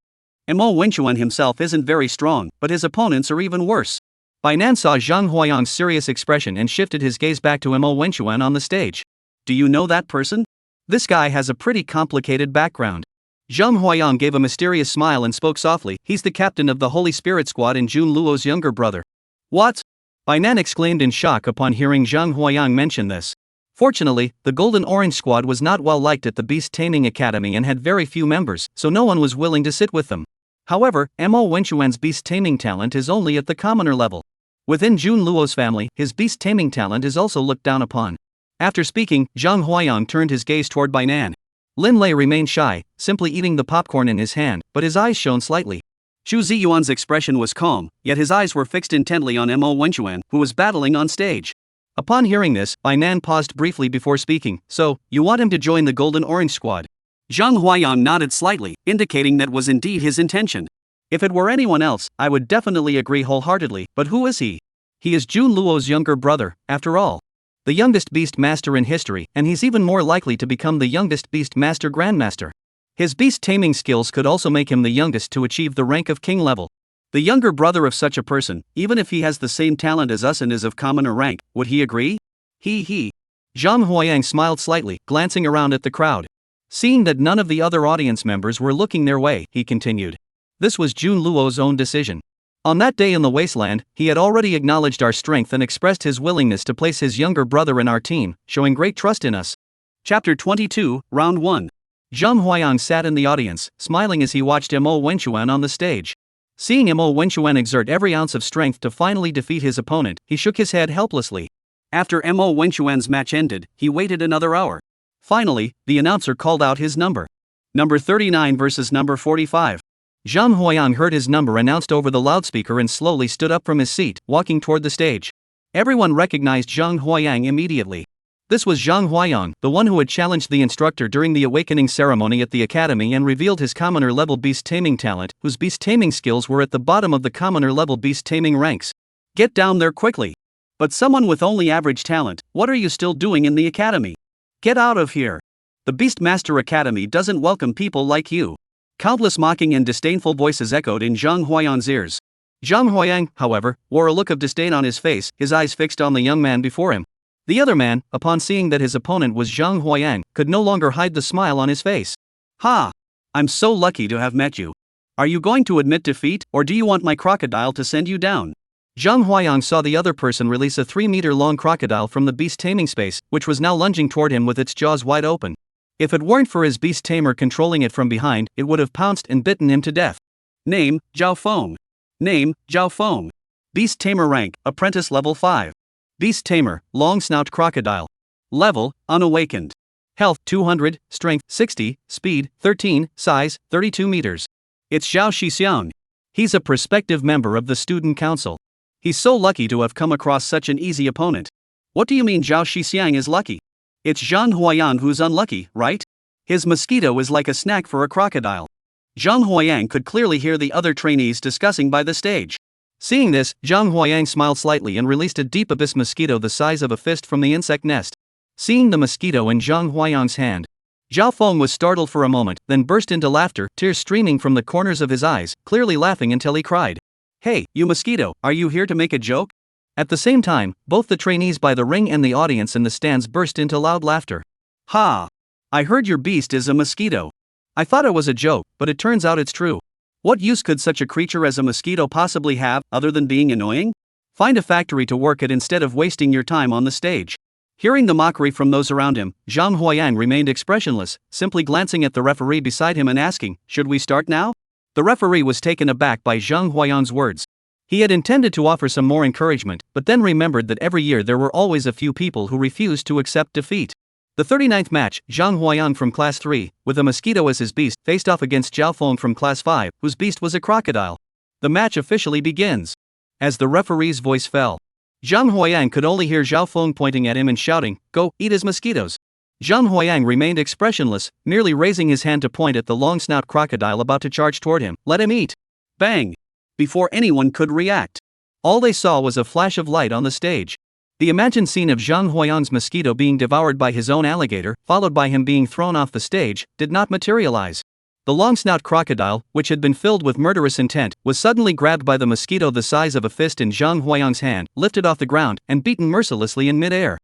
Mo Wenxuan himself isn't very strong, but his opponents are even worse. Bainan saw Zhang Huayang's serious expression and shifted his gaze back to Mo Wenxuan on the stage. Do you know that person? This guy has a pretty complicated background. Zhang Huayang gave a mysterious smile and spoke softly. He's the captain of the Holy Spirit Squad and Jun Luo's younger brother. What? Bainan exclaimed in shock upon hearing Zhang Huayang mention this. Fortunately, the Golden Orange Squad was not well liked at the Beast Taming Academy and had very few members, so no one was willing to sit with them. However, Mo Wenxuan's beast taming talent is only at the commoner level. Within Jun Luo's family, his beast taming talent is also looked down upon. After speaking, Zhang Huayang turned his gaze toward Bainan. Lin Lei remained shy, simply eating the popcorn in his hand, but his eyes shone slightly. Xu Ziyuan's expression was calm, yet his eyes were fixed intently on Mo Wenxuan, who was battling on stage. Upon hearing this, Bainan paused briefly before speaking. So, you want him to join the Golden Orange Squad? Zhang Huayang nodded slightly, indicating that was indeed his intention. If it were anyone else, I would definitely agree wholeheartedly, but who is he? He is Jun Luo's younger brother, after all. The youngest beast master in history, and he's even more likely to become the youngest beast master grandmaster. His beast taming skills could also make him the youngest to achieve the rank of king level. The younger brother of such a person, even if he has the same talent as us and is of commoner rank, would he agree? He. Zhang Huayang smiled slightly, glancing around at the crowd. Seeing that none of the other audience members were looking their way, he continued. This was Jun Luo's own decision. On that day in the Wasteland, he had already acknowledged our strength and expressed his willingness to place his younger brother in our team, showing great trust in us. Chapter 22, Round 1. Zhang Huayang sat in the audience, smiling as he watched Mo Wenxuan on the stage. Seeing Mo Wenxuan exert every ounce of strength to finally defeat his opponent, he shook his head helplessly. After Mo Wenxuan's match ended, he waited another hour. Finally, the announcer called out his number. Number 39 versus number 45. Zhang Huayang heard his number announced over the loudspeaker and slowly stood up from his seat, walking toward the stage. Everyone recognized Zhang Huayang immediately. This was Zhang Huayang, the one who had challenged the instructor during the awakening ceremony at the academy and revealed his commoner level beast taming talent, whose beast taming skills were at the bottom of the commoner level beast taming ranks. Get down there quickly. But someone with only average talent, what are you still doing in the academy? Get out of here. The Beastmaster Academy doesn't welcome people like you. Countless mocking and disdainful voices echoed in Zhang Huayang's ears. Zhang Huayang, however, wore a look of disdain on his face, his eyes fixed on the young man before him. The other man, upon seeing that his opponent was Zhang Huayang, could no longer hide the smile on his face. Ha! I'm so lucky to have met you. Are you going to admit defeat, or do you want my crocodile to send you down? Zhang Huayang saw the other person release a 3-meter-long crocodile from the beast taming space, which was now lunging toward him with its jaws wide open. If it weren't for his beast tamer controlling it from behind, it would have pounced and bitten him to death. Name, Zhao Feng. Name, Zhao Feng. Beast tamer rank, apprentice level 5. Beast tamer, long snout crocodile. Level, unawakened. Health, 200, Strength, 60, Speed, 13, Size, 32 meters. It's Zhao Shixiang. He's a prospective member of the student council. He's so lucky to have come across such an easy opponent. What do you mean Zhao Shixiang is lucky? It's Zhang Huayang who's unlucky, right? His mosquito is like a snack for a crocodile. Zhang Huayang could clearly hear the other trainees discussing by the stage. Seeing this, Zhang Huayang smiled slightly and released a deep abyss mosquito the size of a fist from the insect nest. Seeing the mosquito in Zhang Huayang's hand, Zhao Feng was startled for a moment, then burst into laughter, tears streaming from the corners of his eyes, clearly laughing until he cried. Hey, you mosquito, are you here to make a joke? At the same time, both the trainees by the ring and the audience in the stands burst into loud laughter. Ha! I heard your beast is a mosquito. I thought it was a joke, but it turns out it's true. What use could such a creature as a mosquito possibly have, other than being annoying? Find a factory to work at instead of wasting your time on the stage. Hearing the mockery from those around him, Zhang Huayang remained expressionless, simply glancing at the referee beside him and asking, "Should we start now?" The referee was taken aback by Zhang Huayang's words. He had intended to offer some more encouragement, but then remembered that every year there were always a few people who refused to accept defeat. The 39th match, Zhang Huayang from Class 3, with a mosquito as his beast, faced off against Zhao Feng from Class 5, whose beast was a crocodile. The match officially begins. As the referee's voice fell, Zhang Huayang could only hear Zhao Feng pointing at him and shouting, "Go, eat his mosquitoes." Zhang Huayang remained expressionless, merely raising his hand to point at the long-snout crocodile about to charge toward him. "Let him eat." Bang! Before anyone could react, all they saw was a flash of light on the stage. The imagined scene of Zhang Huayang's mosquito being devoured by his own alligator, followed by him being thrown off the stage, did not materialize. The long-snout crocodile, which had been filled with murderous intent, was suddenly grabbed by the mosquito the size of a fist in Zhang Huayang's hand, lifted off the ground, and beaten mercilessly in mid-air.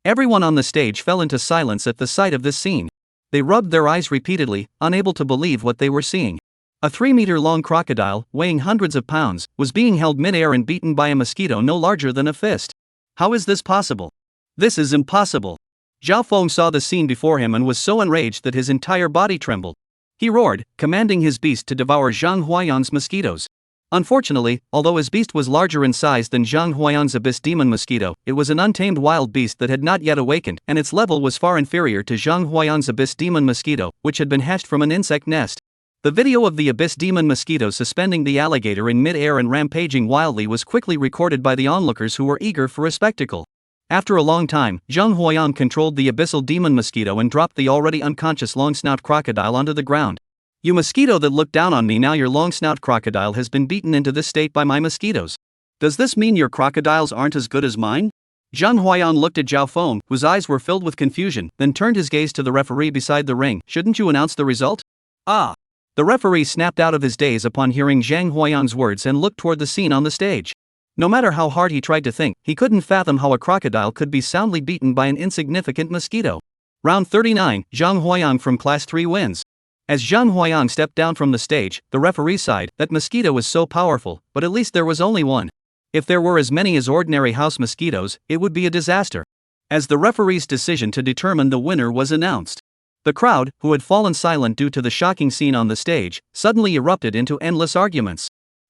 Everyone on the stage fell into silence at the sight of this scene. They rubbed their eyes repeatedly, unable to believe what they were seeing. A 3-meter-long crocodile, weighing hundreds of pounds, was being held mid-air and beaten by a mosquito no larger than a fist. How is this possible? This is impossible. Zhao Feng saw the scene before him and was so enraged that his entire body trembled. He roared, commanding his beast to devour Zhang Huayang's mosquitoes. Unfortunately, although his beast was larger in size than Zhang Huayang's abyss demon mosquito, it was an untamed wild beast that had not yet awakened, and its level was far inferior to Zhang Huayang's abyss demon mosquito, which had been hatched from an insect nest. The video of the abyss demon mosquito suspending the alligator in mid-air and rampaging wildly was quickly recorded by the onlookers who were eager for a spectacle. After a long time, Zhang Huayang controlled the abyssal demon mosquito and dropped the already unconscious long-snout crocodile onto the ground. "You mosquito that looked down on me, now your long-snout crocodile has been beaten into this state by my mosquitoes. Does this mean your crocodiles aren't as good as mine?" Zhang Huayang looked at Zhao Feng, whose eyes were filled with confusion, then turned his gaze to the referee beside the ring. "Shouldn't you announce the result?" "Ah!" The referee snapped out of his daze upon hearing Zhang Huayang's words and looked toward the scene on the stage. No matter how hard he tried to think, he couldn't fathom how a crocodile could be soundly beaten by an insignificant mosquito. Round 39, Zhang Huayang from Class 3 wins. As Zhang Huayang stepped down from the stage, the referee sighed, "That mosquito was so powerful, but at least there was only one. If there were as many as ordinary house mosquitoes, it would be a disaster." As the referee's decision to determine the winner was announced, the crowd, who had fallen silent due to the shocking scene on the stage, suddenly erupted into endless arguments.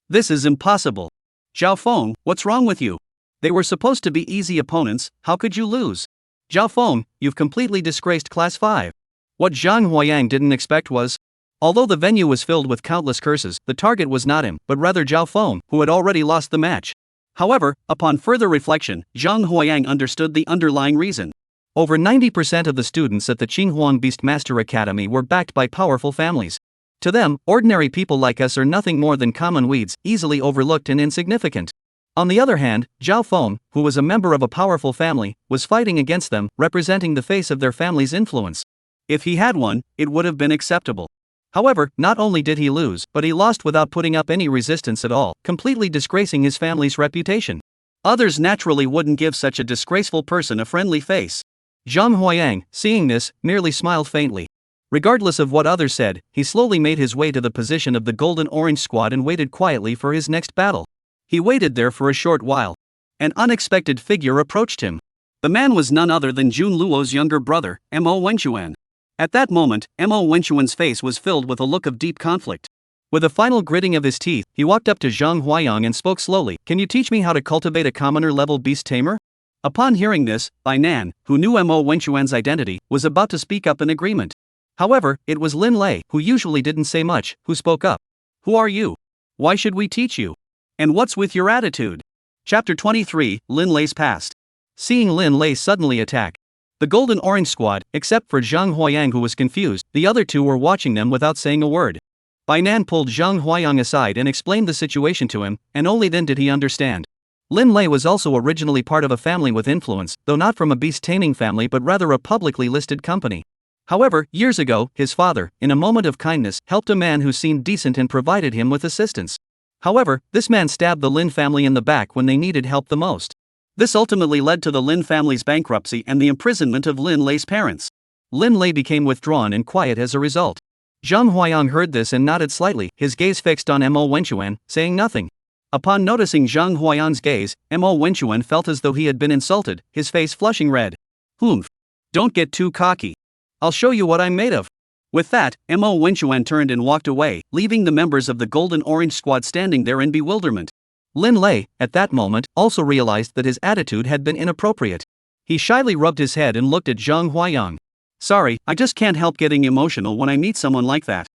"This is impossible. Zhao Feng, what's wrong with you? They were supposed to be easy opponents, how could you lose? Zhao Feng, you've completely disgraced Class 5. What Zhang Huayang didn't expect was, although the venue was filled with countless curses, the target was not him, but rather Zhao Feng, who had already lost the match. However, upon further reflection, Zhang Huayang understood the underlying reason. Over 90% of the students at the Qinghuang Beastmaster Academy were backed by powerful families. To them, ordinary people like us are nothing more than common weeds, easily overlooked and insignificant. On the other hand, Zhao Feng, who was a member of a powerful family, was fighting against them, representing the face of their family's influence. If he had won, it would have been acceptable. However, not only did he lose, but he lost without putting up any resistance at all, completely disgracing his family's reputation. Others naturally wouldn't give such a disgraceful person a friendly face. Zhang Huayang, seeing this, merely smiled faintly. Regardless of what others said, he slowly made his way to the position of the Golden Orange Squad and waited quietly for his next battle. He waited there for a short while. An unexpected figure approached him. The man was none other than Jun Luo's younger brother, Mo Wenchuan. At that moment, Mo Wenchuan's face was filled with a look of deep conflict. With a final gritting of his teeth, he walked up to Zhang Huayang and spoke slowly. "Can you teach me how to cultivate a commoner-level beast tamer?" Upon hearing this, Bai Nan, who knew Mo Wenchuan's identity, was about to speak up in agreement. However, it was Lin Lei, who usually didn't say much, who spoke up. Who are you? Why should we teach you? And what's with your attitude? Chapter 23, Lin Lei's Past. Seeing Lin Lei suddenly attack the Golden Orange Squad, except for Zhang Huayang, who was confused, the other two were watching them without saying a word. Bai Nan pulled Zhang Huayang aside and explained the situation to him, and only then did he understand. Lin Lei was also originally part of a family with influence, though not from a beast taming family but rather a publicly listed company. However, years ago, his father, in a moment of kindness, helped a man who seemed decent and provided him with assistance. However, this man stabbed the Lin family in the back when they needed help the most. This ultimately led to the Lin family's bankruptcy and the imprisonment of Lin Lei's parents. Lin Lei became withdrawn and quiet as a result. Zhang Huayang heard this and nodded slightly, his gaze fixed on Mo Wenchuan, saying nothing. Upon noticing Zhang Huayang's gaze, Mo Wenchuan felt as though he had been insulted, his face flushing red. Humph. Don't get too cocky. I'll show you what I'm made of. With that, Mo Wenchuan turned and walked away, leaving the members of the Golden Orange Squad standing there in bewilderment. Lin Lei, at that moment, also realized that his attitude had been inappropriate. He shyly rubbed his head and looked at Zhang Huayang. Sorry, I just can't help getting emotional when I meet someone like that.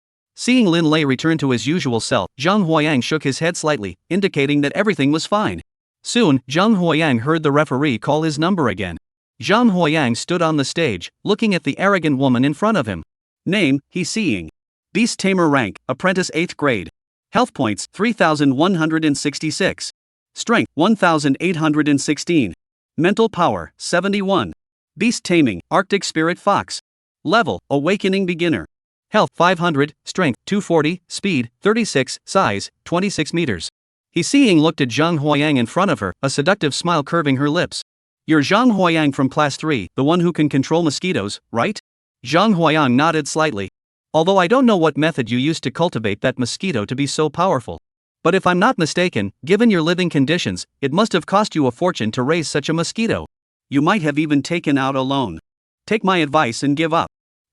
Seeing Lin Lei return to his usual self, Zhang Huayang shook his head slightly, indicating that everything was fine. Soon, Zhang Huayang heard the referee call his number again. Zhang Huayang stood on the stage, looking at the arrogant woman in front of him. Name, He Seeing. Beast Tamer rank, Apprentice 8th grade. Health points, 3,166. Strength, 1,816. Mental power, 71. Beast Taming, Arctic Spirit Fox. Level, Awakening Beginner. Health, 500, Strength, 240, Speed, 36, Size, 26 meters. He Seeing looked at Zhang Huayang in front of her, a seductive smile curving her lips. You're Zhang Huayang from Class 3, the one who can control mosquitoes, right? Zhang Huayang nodded slightly. Although I don't know what method you used to cultivate that mosquito to be so powerful. But if I'm not mistaken, given your living conditions, it must have cost you a fortune to raise such a mosquito. You might have even taken out a loan. Take my advice and give up.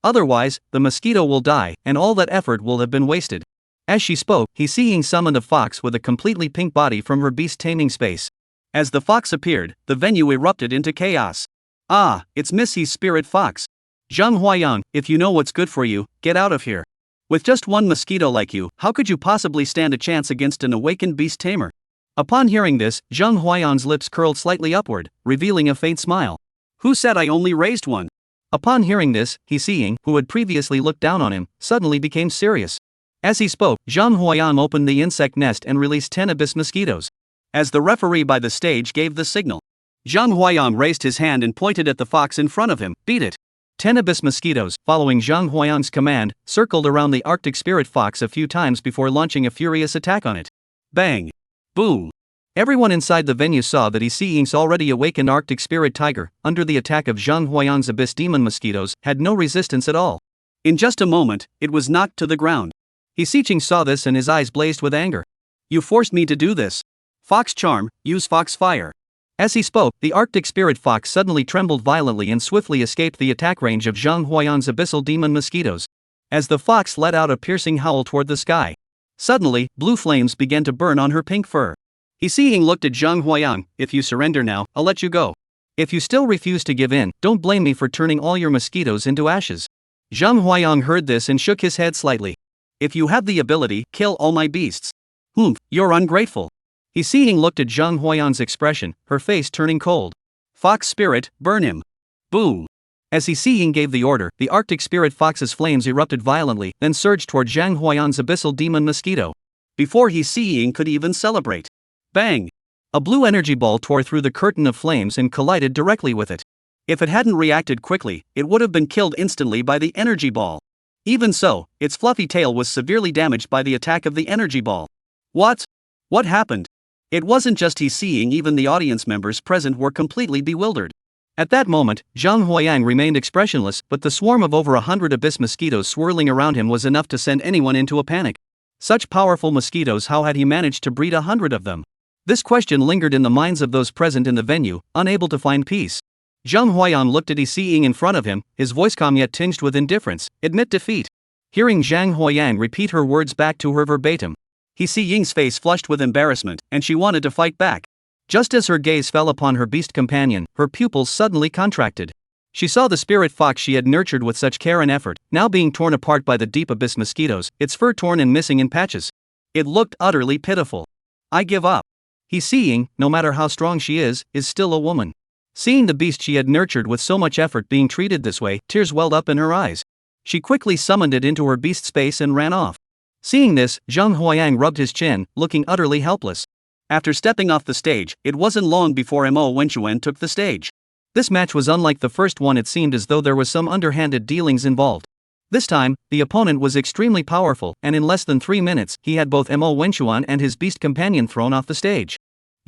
Otherwise, the mosquito will die, and all that effort will have been wasted. As she spoke, He Seeing summoned a fox with a completely pink body from her beast taming space. As the fox appeared, the venue erupted into chaos. Ah, it's Miss He's Spirit Fox. Zhang Huayang, if you know what's good for you, get out of here. With just one mosquito like you, how could you possibly stand a chance against an awakened beast tamer? Upon hearing this, Zhang Huayang's lips curled slightly upward, revealing a faint smile. Who said I only raised one? Upon hearing this, He Seeing, who had previously looked down on him, suddenly became serious. As he spoke, Zhang Huayang opened the insect nest and released 10 abyss mosquitoes. As the referee by the stage gave the signal, Zhang Huayang raised his hand and pointed at the fox in front of him. Beat it. 10 abyss mosquitoes, following Zhang Huayang's command, circled around the Arctic Spirit Fox a few times before launching a furious attack on it. Bang! Boom! Everyone inside the venue saw that He Seeing's already awakened Arctic Spirit Tiger, under the attack of Zhang Huayang's abyss demon mosquitoes, had no resistance at all. In just a moment, it was knocked to the ground. He Seeing saw this and his eyes blazed with anger. You forced me to do this. Fox Charm, use Fox Fire. As he spoke, the Arctic Spirit Fox suddenly trembled violently and swiftly escaped the attack range of Zhang Huayang's abyssal demon mosquitoes. As the fox let out a piercing howl toward the sky. Suddenly, blue flames began to burn on her pink fur. He Seeing looked at Zhang Huayang. If you surrender now, I'll let you go. If you still refuse to give in, don't blame me for turning all your mosquitoes into ashes. Zhang Huayang heard this and shook his head slightly. If you have the ability, kill all my beasts. You're ungrateful. He Seeing looked at Zhang Huayang's expression, her face turning cold. Fox Spirit, burn him. Boom. As He Seeing gave the order, the Arctic Spirit Fox's flames erupted violently, then surged toward Zhang Huayang's abyssal demon mosquito. Before He Seeing could even celebrate. Bang! A blue energy ball tore through the curtain of flames and collided directly with it. If it hadn't reacted quickly, it would have been killed instantly by the energy ball. Even so, its fluffy tail was severely damaged by the attack of the energy ball. What? What happened? It wasn't just He Seeing, even the audience members present were completely bewildered. At that moment, Zhang Huayang remained expressionless, but the swarm of over 100 abyss mosquitoes swirling around him was enough to send anyone into a panic. Such powerful mosquitoes, how had he managed to breed 100 of them? This question lingered in the minds of those present in the venue, unable to find peace. Zhang Huayang looked at He Seeing in front of him, his voice calm yet tinged with indifference. Admit defeat. Hearing Zhang Huayang repeat her words back to her verbatim, He Seeing's face flushed with embarrassment, and she wanted to fight back. Just as her gaze fell upon her beast companion, her pupils suddenly contracted. She saw the spirit fox she had nurtured with such care and effort, now being torn apart by the deep abyss mosquitoes, its fur torn and missing in patches. It looked utterly pitiful. I give up. He seeing, no matter how strong she is still a woman. Seeing the beast she had nurtured with so much effort being treated this way, tears welled up in her eyes. She quickly summoned it into her beast space and ran off. Seeing this, Zhang Huayang rubbed his chin, looking utterly helpless. After stepping off the stage, it wasn't long before Mo Wenchuan took the stage. This match was unlike the first one. It seemed as though there was some underhanded dealings involved. This time, the opponent was extremely powerful, and in less than 3 minutes, he had both Mo Wenchuan and his beast companion thrown off the stage.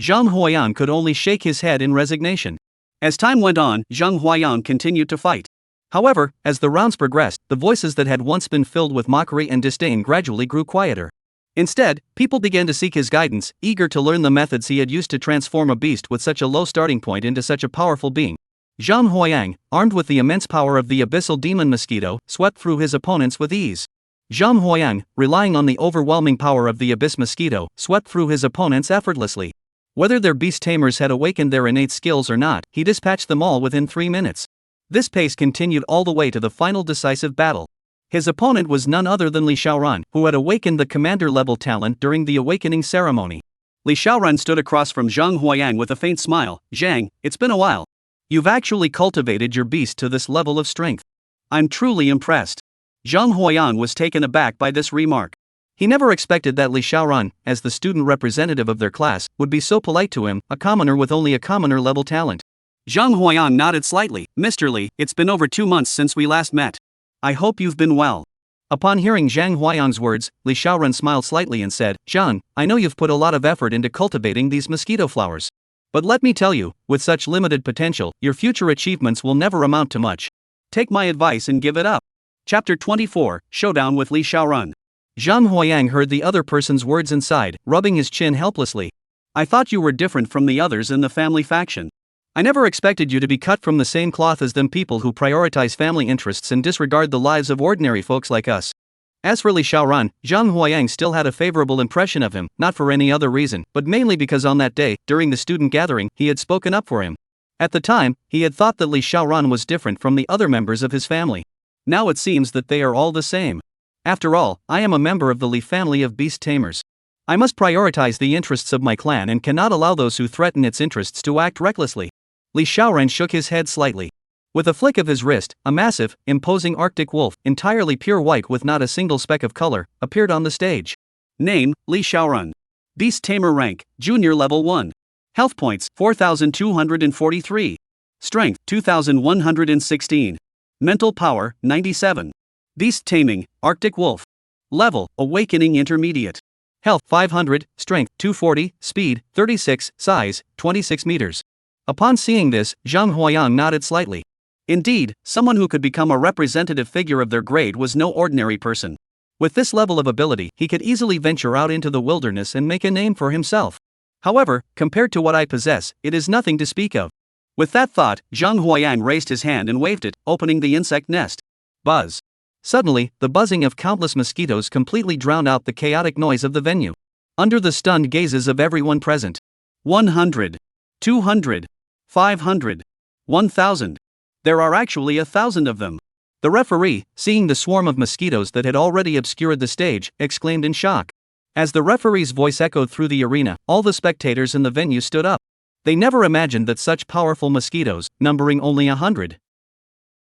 Zhang Huayang could only shake his head in resignation. As time went on, Zhang Huayang continued to fight. However, as the rounds progressed, the voices that had once been filled with mockery and disdain gradually grew quieter. Instead, people began to seek his guidance, eager to learn the methods he had used to transform a beast with such a low starting point into such a powerful being. Zhang Huayang, armed with the immense power of the abyssal demon mosquito, swept through his opponents with ease. Zhang Huayang, relying on the overwhelming power of the abyss mosquito, swept through his opponents effortlessly. Whether their beast tamers had awakened their innate skills or not, he dispatched them all within 3 minutes. This pace continued all the way to the final decisive battle. His opponent was none other than Li Xiaoran, who had awakened the commander-level talent during the awakening ceremony. Li Xiaoran stood across from Zhang Huayang with a faint smile. "Zhang, it's been a while. You've actually cultivated your beast to this level of strength. I'm truly impressed." Zhang Huayang was taken aback by this remark. He never expected that Li Xiaoran, as the student representative of their class, would be so polite to him, a commoner with only a commoner-level talent. Zhang Huayang nodded slightly. "Mr. Li, it's been over 2 months since we last met. I hope you've been well." Upon hearing Zhang Huayang's words, Li Xiaoran smiled slightly and said, "Zhang, I know you've put a lot of effort into cultivating these mosquito flowers. But let me tell you, with such limited potential, your future achievements will never amount to much. Take my advice and give it up." Chapter 24, Showdown with Li Xiaoran. Zhang Huayang heard the other person's words and sighed, rubbing his chin helplessly. "I thought you were different from the others in the family faction. I never expected you to be cut from the same cloth as them people who prioritize family interests and disregard the lives of ordinary folks like us." As for Li Xiaoran, Zhang Huayang still had a favorable impression of him, not for any other reason, but mainly because on that day, during the student gathering, he had spoken up for him. At the time, he had thought that Li Xiaoran was different from the other members of his family. Now it seems that they are all the same. After all, I am a member of the Li family of beast tamers. I must prioritize the interests of my clan and cannot allow those who threaten its interests to act recklessly. Li Xiaoran shook his head slightly. With a flick of his wrist, a massive, imposing Arctic wolf, entirely pure white with not a single speck of color, appeared on the stage. Name, Li Xiaoran. Beast Tamer rank, Junior Level 1. Health points, 4,243. Strength, 2,116. Mental power, 97. Beast Taming, Arctic Wolf. Level, Awakening Intermediate. Health, 500, Strength, 240, Speed, 36, Size, 26 meters. Upon seeing this, Zhang Huayang nodded slightly. Indeed, someone who could become a representative figure of their grade was no ordinary person. With this level of ability, he could easily venture out into the wilderness and make a name for himself. However, compared to what I possess, it is nothing to speak of. With that thought, Zhang Huayang raised his hand and waved it, opening the insect nest. Buzz. Suddenly, the buzzing of countless mosquitoes completely drowned out the chaotic noise of the venue. Under the stunned gazes of everyone present. 100. 200. 500. 1,000. There are actually 1,000 of them. The referee, seeing the swarm of mosquitoes that had already obscured the stage, exclaimed in shock. As the referee's voice echoed through the arena, all the spectators in the venue stood up. They never imagined that such powerful mosquitoes, numbering only 100,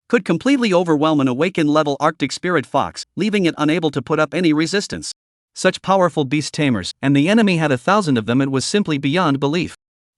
could completely overwhelm an awakened-level Arctic spirit fox, leaving it unable to put up any resistance. Such powerful beast tamers, and the enemy had 1,000 of them. It was simply beyond belief.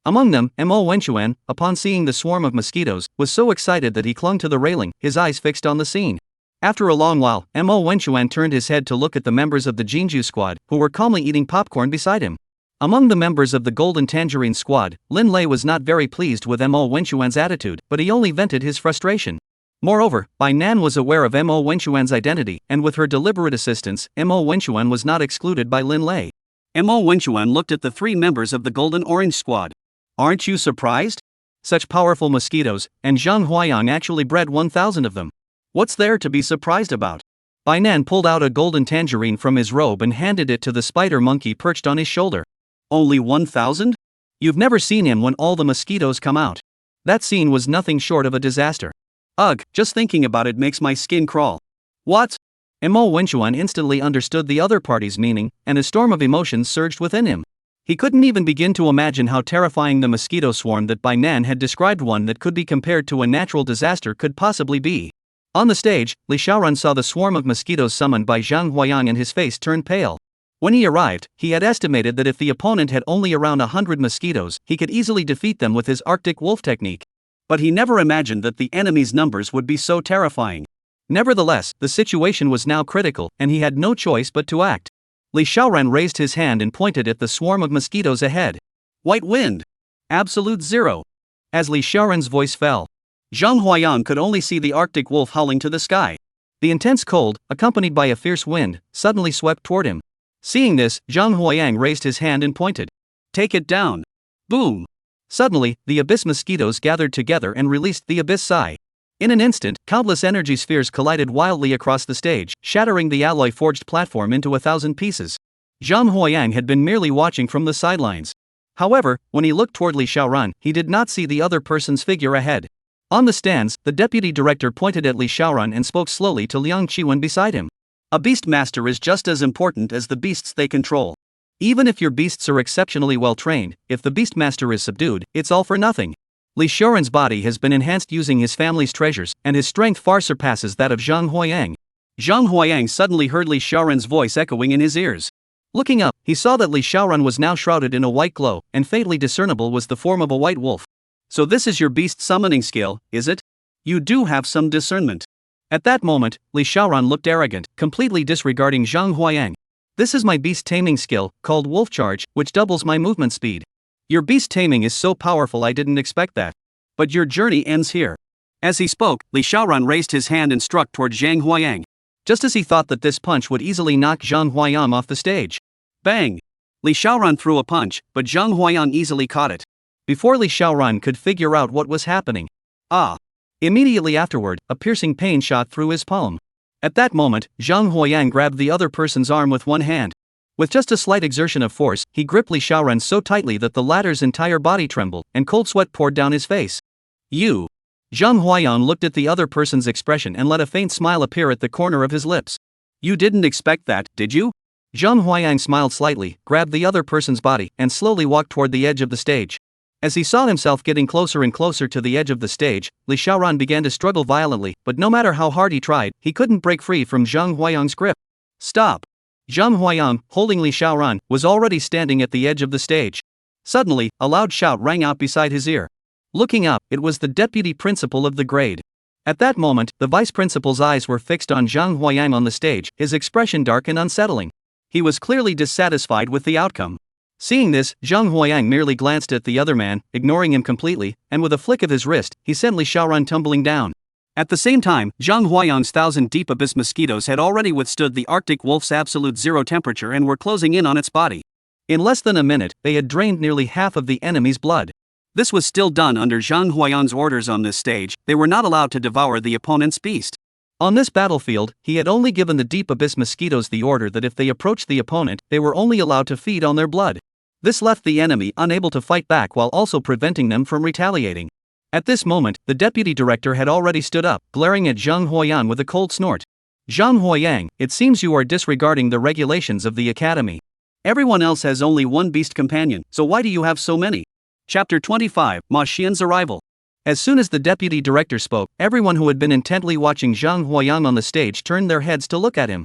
Among them, Mo Wenchuan, upon seeing the swarm of mosquitoes, was so excited that he clung to the railing, his eyes fixed on the scene. After a long while, Mo Wenchuan turned his head to look at the members of the Jinju squad, who were calmly eating popcorn beside him. Among the members of the Golden Tangerine squad, Lin Lei was not very pleased with Mo Wenchuan's attitude, but he only vented his frustration. Moreover, Bai Nan was aware of Mo Wenchuan's identity, and with her deliberate assistance, Mo Wenchuan was not excluded by Lin Lei. Mo Wenchuan looked at the 3 members of the Golden Orange squad. "Aren't you surprised? Such powerful mosquitoes, and Zhang Huayang actually bred 1,000 of them. What's there to be surprised about?" Bai Nan pulled out a golden tangerine from his robe and handed it to the spider monkey perched on his shoulder. "Only 1,000? You've never seen him when all the mosquitoes come out. That scene was nothing short of a disaster. Ugh, just thinking about it makes my skin crawl. What? Mo Wenchuan instantly understood the other party's meaning, and a storm of emotions surged within him. He couldn't even begin to imagine how terrifying the mosquito swarm that Bai Nan had described, one that could be compared to a natural disaster, could possibly be. On the stage, Li Xiaoran saw the swarm of mosquitoes summoned by Zhang Huayang and his face turned pale. When he arrived, he had estimated that if the opponent had only around 100 mosquitoes, he could easily defeat them with his Arctic wolf technique. But he never imagined that the enemy's numbers would be so terrifying. Nevertheless, the situation was now critical, and he had no choice but to act. Li Xiaoran raised his hand and pointed at the swarm of mosquitoes ahead. White wind. Absolute zero. As Li Xiaoran's voice fell, Zhang Huayang could only see the Arctic wolf howling to the sky. The intense cold, accompanied by a fierce wind, suddenly swept toward him. Seeing this, Zhang Huayang raised his hand and pointed. Take it down. Boom. Suddenly, the abyss mosquitoes gathered together and released the abyss sigh. In an instant, countless energy spheres collided wildly across the stage, shattering the alloy-forged platform into 1,000 pieces. Zhang Huayang had been merely watching from the sidelines. However, when he looked toward Li Xiaoran, he did not see the other person's figure ahead. On the stands, the deputy director pointed at Li Xiaoran and spoke slowly to Liang Qiwen beside him. A beast master is just as important as the beasts they control. Even if your beasts are exceptionally well trained, if the beast master is subdued, it's all for nothing. Li Xiaoran's body has been enhanced using his family's treasures, and his strength far surpasses that of Zhang Huayang. Zhang Huayang suddenly heard Li Xiaoran's voice echoing in his ears. Looking up, he saw that Li Xiaoran was now shrouded in a white glow, and faintly discernible was the form of a white wolf. So this is your beast summoning skill, is it? You do have some discernment. At that moment, Li Xiaoran looked arrogant, completely disregarding Zhang Huayang. This is my beast taming skill, called Wolf Charge, which doubles my movement speed. Your beast taming is so powerful, I didn't expect that. But your journey ends here. As he spoke, Li Xiaoran raised his hand and struck toward Zhang Huayang. Just as he thought that this punch would easily knock Zhang Huayang off the stage. Bang! Li Xiaoran threw a punch, but Zhang Huayang easily caught it. Before Li Xiaoran could figure out what was happening. Immediately afterward, a piercing pain shot through his palm. At that moment, Zhang Huayang grabbed the other person's arm with one hand. With just a slight exertion of force, he gripped Li Xiaoran so tightly that the latter's entire body trembled, and cold sweat poured down his face. You! Zhang Huayang looked at the other person's expression and let a faint smile appear at the corner of his lips. You didn't expect that, did you? Zhang Huayang smiled slightly, grabbed the other person's body, and slowly walked toward the edge of the stage. As he saw himself getting closer and closer to the edge of the stage, Li Xiaoran began to struggle violently, but no matter how hard he tried, he couldn't break free from Zhang Huayang's grip. Stop! Zhang Huayang, holding Li Xiaoran, was already standing at the edge of the stage. Suddenly, a loud shout rang out beside his ear. Looking up, it was the deputy principal of the grade. At that moment, the vice principal's eyes were fixed on Zhang Huayang on the stage, his expression dark and unsettling. He was clearly dissatisfied with the outcome. Seeing this, Zhang Huayang merely glanced at the other man, ignoring him completely, and with a flick of his wrist, he sent Li Xiaoran tumbling down. At the same time, Zhang Huayang's 1,000 deep abyss mosquitoes had already withstood the Arctic wolf's absolute zero temperature and were closing in on its body. In less than a minute, they had drained nearly half of the enemy's blood. This was still done under Zhang Huayang's orders on this stage. They were not allowed to devour the opponent's beast. On this battlefield, he had only given the deep abyss mosquitoes the order that if they approached the opponent, they were only allowed to feed on their blood. This left the enemy unable to fight back while also preventing them from retaliating. At this moment, the deputy director had already stood up, glaring at Zhang Huayang with a cold snort. Zhang Huayang, it seems you are disregarding the regulations of the academy. Everyone else has only one beast companion, so why do you have so many? Chapter 25, Ma Xian's Arrival. As soon as the deputy director spoke, everyone who had been intently watching Zhang Huayang on the stage turned their heads to look at him.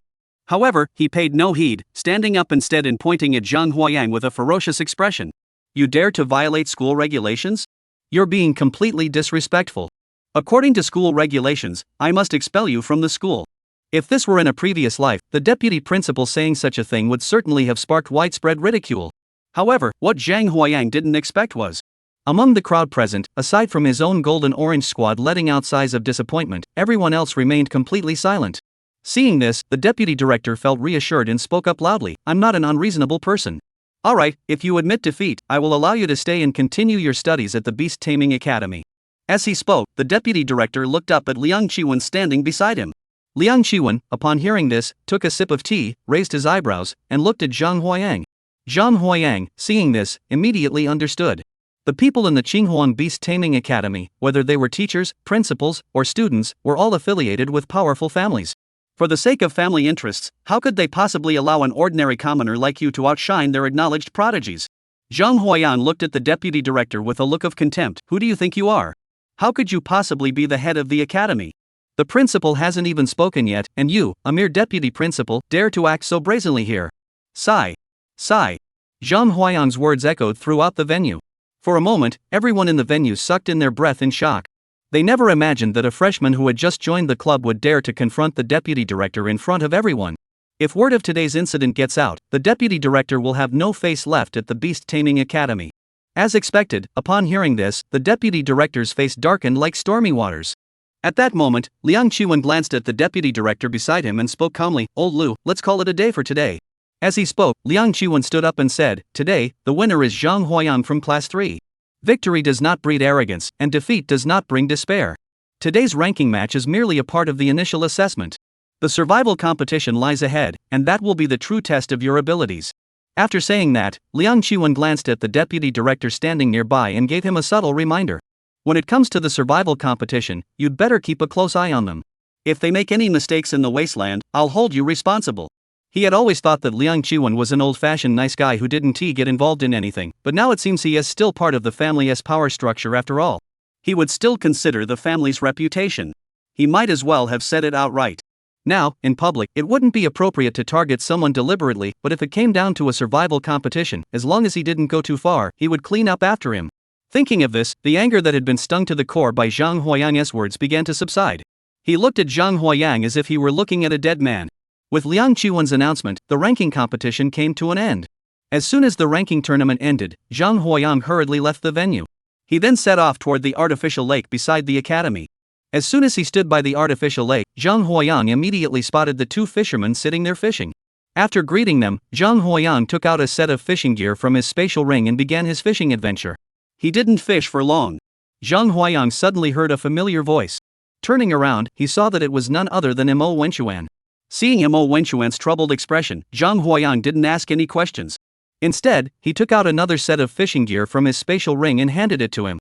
However, he paid no heed, standing up instead and pointing at Zhang Huayang with a ferocious expression. You dare to violate school regulations? You're being completely disrespectful. According to school regulations, I must expel you from the school. If this were in a previous life, the deputy principal saying such a thing would certainly have sparked widespread ridicule. However, what Zhang Huayang didn't expect was, among the crowd present, aside from his own golden orange squad letting out sighs of disappointment, everyone else remained completely silent. Seeing this, the deputy director felt reassured and spoke up loudly, I'm not an unreasonable person. Alright, if you admit defeat, I will allow you to stay and continue your studies at the Beast Taming Academy. As he spoke, the deputy director looked up at Liang Qiwen standing beside him. Liang Qiwen, upon hearing this, took a sip of tea, raised his eyebrows, and looked at Zhang Huayang. Zhang Huayang, seeing this, immediately understood. The people in the Qinghuang Beast Taming Academy, whether they were teachers, principals, or students, were all affiliated with powerful families. For the sake of family interests, how could they possibly allow an ordinary commoner like you to outshine their acknowledged prodigies? Zhang Huayan looked at the deputy director with a look of contempt. Who do you think you are? How could you possibly be the head of the academy? The principal hasn't even spoken yet, and you, a mere deputy principal, dare to act so brazenly here. Sigh. Sigh. Zhang Huayan's words echoed throughout the venue. For a moment, everyone in the venue sucked in their breath in shock. They never imagined that a freshman who had just joined the club would dare to confront the deputy director in front of everyone. If word of today's incident gets out, the deputy director will have no face left at the Beast Taming Academy. As expected, upon hearing this, the deputy director's face darkened like stormy waters. At that moment, Liang Qiwen glanced at the deputy director beside him and spoke calmly. Old Lu, let's call it a day for today. As he spoke, Liang Qiwen stood up and said, Today, the winner is Zhang Huayan from Class 3. Victory does not breed arrogance, and defeat does not bring despair. Today's ranking match is merely a part of the initial assessment. The survival competition lies ahead, and that will be the true test of your abilities. After saying that, Liang Qiwen glanced at the deputy director standing nearby and gave him a subtle reminder. When it comes to the survival competition, you'd better keep a close eye on them. If they make any mistakes in the Wasteland, I'll hold you responsible. He had always thought that Liang Qiwen was an old-fashioned nice guy who didn't get involved in anything, but now it seems he is still part of the family's power structure after all. He would still consider the family's reputation. He might as well have said it outright. Now, in public, it wouldn't be appropriate to target someone deliberately, but if it came down to a survival competition, as long as he didn't go too far, he would clean up after him. Thinking of this, the anger that had been stung to the core by Zhang Huayang's words began to subside. He looked at Zhang Huayang as if he were looking at a dead man. With Liang Qiwen's announcement, the ranking competition came to an end. As soon as the ranking tournament ended, Zhang Huayang hurriedly left the venue. He then set off toward the artificial lake beside the academy. As soon as he stood by the artificial lake, Zhang Huayang immediately spotted the two fishermen sitting there fishing. After greeting them, Zhang Huayang took out a set of fishing gear from his spatial ring and began his fishing adventure. He didn't fish for long. Zhang Huayang suddenly heard a familiar voice. Turning around, he saw that it was none other than Mo Wenquan. Seeing Mo Wenquan's troubled expression, Zhang Huayang didn't ask any questions. Instead, he took out another set of fishing gear from his spatial ring and handed it to him.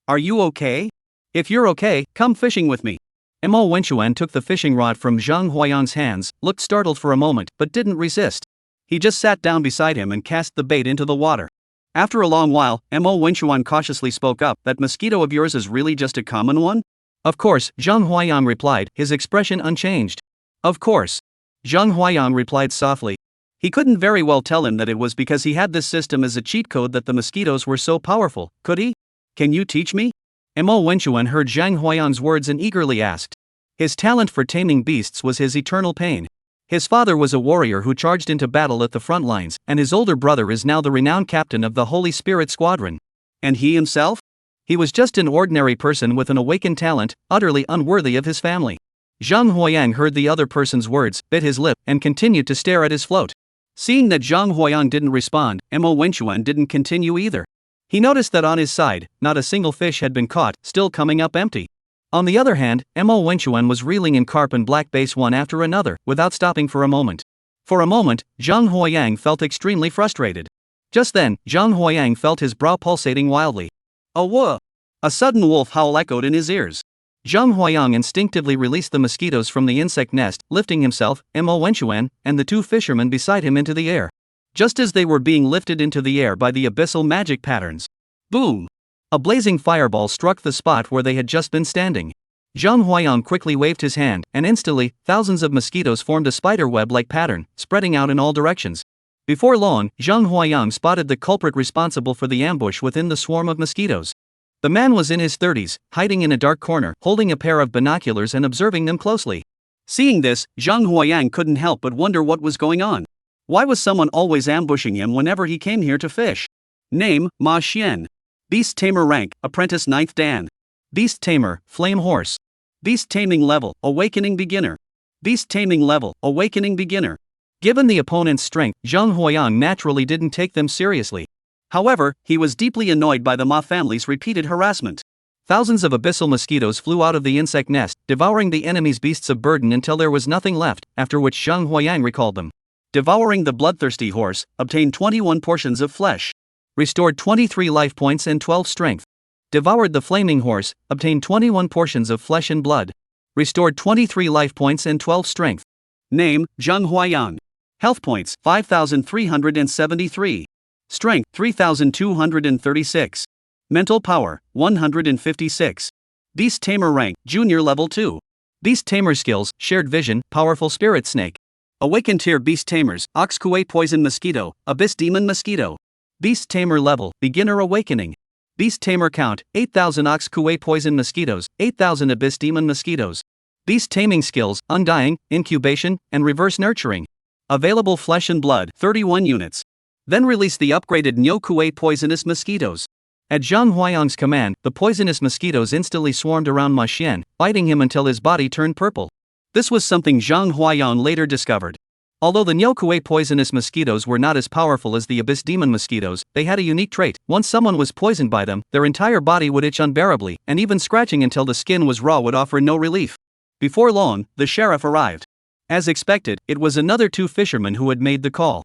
Are you okay? If you're okay, come fishing with me. Mo Wenquan took the fishing rod from Zhang Huayang's hands, looked startled for a moment, but didn't resist. He just sat down beside him and cast the bait into the water. After a long while, Mo Wenquan cautiously spoke up. That mosquito of yours is really just a common one? Of course, Zhang Huayang replied, his expression unchanged. Of course. Zhang Huayang replied softly. He couldn't very well tell him that it was because he had this system as a cheat code that the mosquitoes were so powerful, could he? Can you teach me? Mo Wenquan heard Zhang Huayang's words and eagerly asked. His talent for taming beasts was his eternal pain. His father was a warrior who charged into battle at the front lines, and his older brother is now the renowned captain of the Holy Spirit Squadron. And he himself? He was just an ordinary person with an awakened talent, utterly unworthy of his family. Zhang Huayang heard the other person's words, bit his lip, and continued to stare at his float. Seeing that Zhang Huayang didn't respond, Mo Wenquan didn't continue either. He noticed that on his side, not a single fish had been caught, still coming up empty. On the other hand, Mo Wenquan was reeling in carp and black bass one after another, without stopping for a moment. For a moment, Zhang Huayang felt extremely frustrated. Just then, Zhang Huayang felt his brow pulsating wildly. A whoa! A sudden wolf howl echoed in his ears. Zhang Huayang instinctively released the mosquitoes from the insect nest, lifting himself, Mo Wenquan, and the two fishermen beside him into the air. Just as they were being lifted into the air by the abyssal magic patterns. Boom! A blazing fireball struck the spot where they had just been standing. Zhang Huayang quickly waved his hand, and instantly, thousands of mosquitoes formed a spider-web-like pattern, spreading out in all directions. Before long, Zhang Huayang spotted the culprit responsible for the ambush within the swarm of mosquitoes. The man was in his 30s, hiding in a dark corner, holding a pair of binoculars and observing them closely. Seeing this, Zhang Huayang couldn't help but wonder what was going on. Why was someone always ambushing him whenever he came here to fish? Name, Ma Xian. Beast Tamer rank, Apprentice 9th Dan. Beast Tamer, Flame Horse. Beast Taming level, Awakening Beginner. Beast Taming level, Awakening Beginner. Given the opponent's strength, Zhang Huayang naturally didn't take them seriously. However, he was deeply annoyed by the Ma family's repeated harassment. Thousands of abyssal mosquitoes flew out of the insect nest, devouring the enemy's beasts of burden until there was nothing left, after which Zhang Huayang recalled them. Devouring the bloodthirsty horse, obtained 21 portions of flesh. Restored 23 life points and 12 strength. Devoured the flaming horse, obtained 21 portions of flesh and blood. Restored 23 life points and 12 strength. Name, Zhang Huayang. Health points, 5,373. Strength, 3,236. Mental power, 156. Beast Tamer rank, Junior level 2. Beast Tamer skills, Shared Vision, Powerful Spirit Snake. Awakened tier Beast Tamers, Oxkuei Poison Mosquito, Abyss Demon Mosquito. Beast Tamer level, Beginner Awakening. Beast Tamer count, 8,000 Oxkuei Poison Mosquitoes, 8,000 Abyss Demon Mosquitoes. Beast Taming skills, Undying, Incubation, and Reverse Nurturing. Available Flesh and Blood, 31 units. Then release the upgraded Nyokuei Poisonous Mosquitoes. At Zhang Huayang's command, the poisonous mosquitoes instantly swarmed around Ma Xian, biting him until his body turned purple. This was something Zhang Huayang later discovered. Although the Nyokuei poisonous mosquitoes were not as powerful as the Abyss Demon mosquitoes, they had a unique trait. Once someone was poisoned by them, their entire body would itch unbearably, and even scratching until the skin was raw would offer no relief. Before long, the sheriff arrived. As expected, it was another two fishermen who had made the call.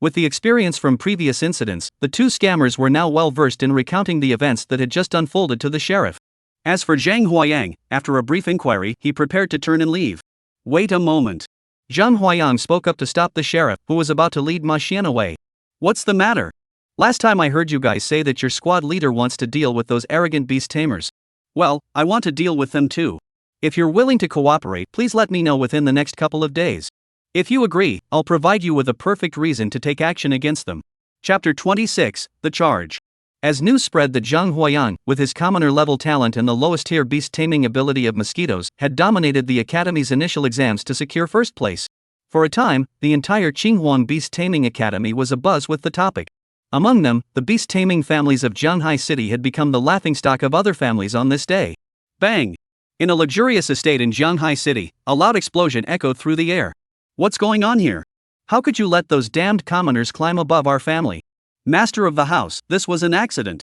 With the experience from previous incidents, the two scammers were now well versed in recounting the events that had just unfolded to the sheriff. As for Zhang Huayang, after a brief inquiry, he prepared to turn and leave. Wait a moment. Zhang Huayang spoke up to stop the sheriff, who was about to lead Ma Xian away. What's the matter? Last time I heard you guys say that your squad leader wants to deal with those arrogant beast tamers. Well, I want to deal with them too. If you're willing to cooperate, please let me know within the next couple of days. If you agree, I'll provide you with a perfect reason to take action against them. Chapter 26, The Charge. As news spread that Zhang Huayang, with his commoner level talent and the lowest tier beast taming ability of mosquitoes, had dominated the academy's initial exams to secure first place. For a time, the entire Qinghuang Beast Taming Academy was abuzz with the topic. Among them, the beast taming families of Zhanghai City had become the laughingstock of other families on this day. Bang! In a luxurious estate in Zhanghai City, a loud explosion echoed through the air. What's going on here? How could you let those damned commoners climb above our family? Master of the house, this was an accident.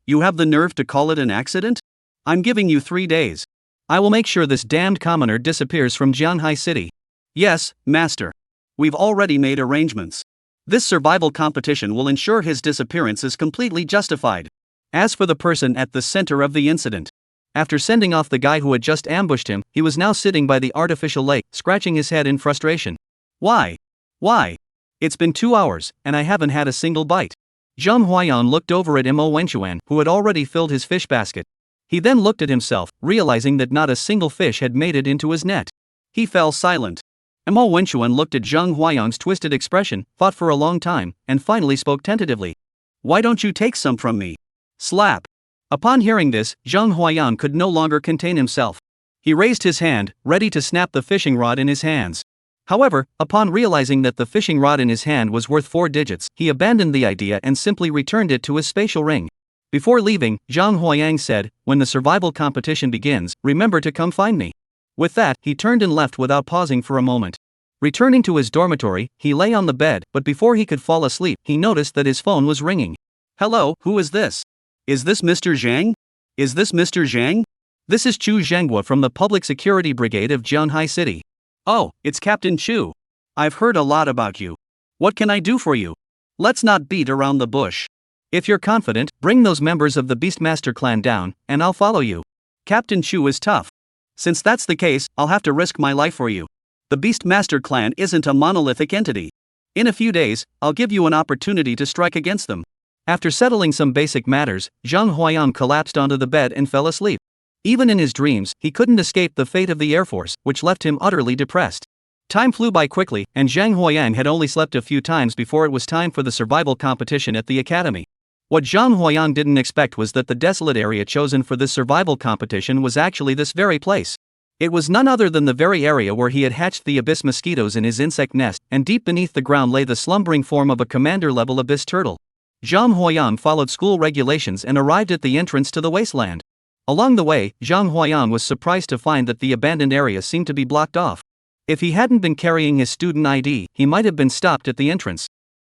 You have the nerve to call it an accident? I'm giving you 3 days. I will make sure this damned commoner disappears from Zhanghai City. Yes, master. We've already made arrangements. This survival competition will ensure his disappearance is completely justified. As for the person at the center of the incident, after sending off the guy who had just ambushed him, he was now sitting by the artificial lake, scratching his head in frustration. Why? It's been 2 hours, and I haven't had a single bite. Zhang Huayang looked over at Mo Wenchuan, who had already filled his fish basket. He then looked at himself, realizing that not a single fish had made it into his net. He fell silent. Mo Wenchuan looked at Zhang Huayang's twisted expression, thought for a long time, and finally spoke tentatively. Why don't you take some from me? Slap. Upon hearing this, Zhang Huayang could no longer contain himself. He raised his hand, ready to snap the fishing rod in his hands. However, upon realizing that the fishing rod in his hand was worth 4 digits, he abandoned the idea and simply returned it to his spatial ring. Before leaving, Zhang Huayang said, "When the survival competition begins, remember to come find me." With that, he turned and left without pausing for a moment. Returning to his dormitory, he lay on the bed, but before he could fall asleep, he noticed that his phone was ringing. Hello, who is this? Is this Mr. Zhang? This is Chu Zhenghua from the Public Security Brigade of Zhanghai City. Oh, it's Captain Chu. I've heard a lot about you. What can I do for you? Let's not beat around the bush. If you're confident, bring those members of the Beastmaster clan down, and I'll follow you. Captain Chu is tough. Since that's the case, I'll have to risk my life for you. The Beastmaster clan isn't a monolithic entity. In a few days, I'll give you an opportunity to strike against them. After settling some basic matters, Zhang Huayang collapsed onto the bed and fell asleep. Even in his dreams, he couldn't escape the fate of the Air Force, which left him utterly depressed. Time flew by quickly, and Zhang Huayang had only slept a few times before it was time for the survival competition at the academy. What Zhang Huayang didn't expect was that the desolate area chosen for this survival competition was actually this very place. It was none other than the very area where he had hatched the abyss mosquitoes in his insect nest, and deep beneath the ground lay the slumbering form of a commander-level abyss turtle. Zhang Huayang followed school regulations and arrived at the entrance to the Wasteland. Along the way, Zhang Huayang was surprised to find that the abandoned area seemed to be blocked off. If he hadn't been carrying his student ID, he might have been stopped at the entrance.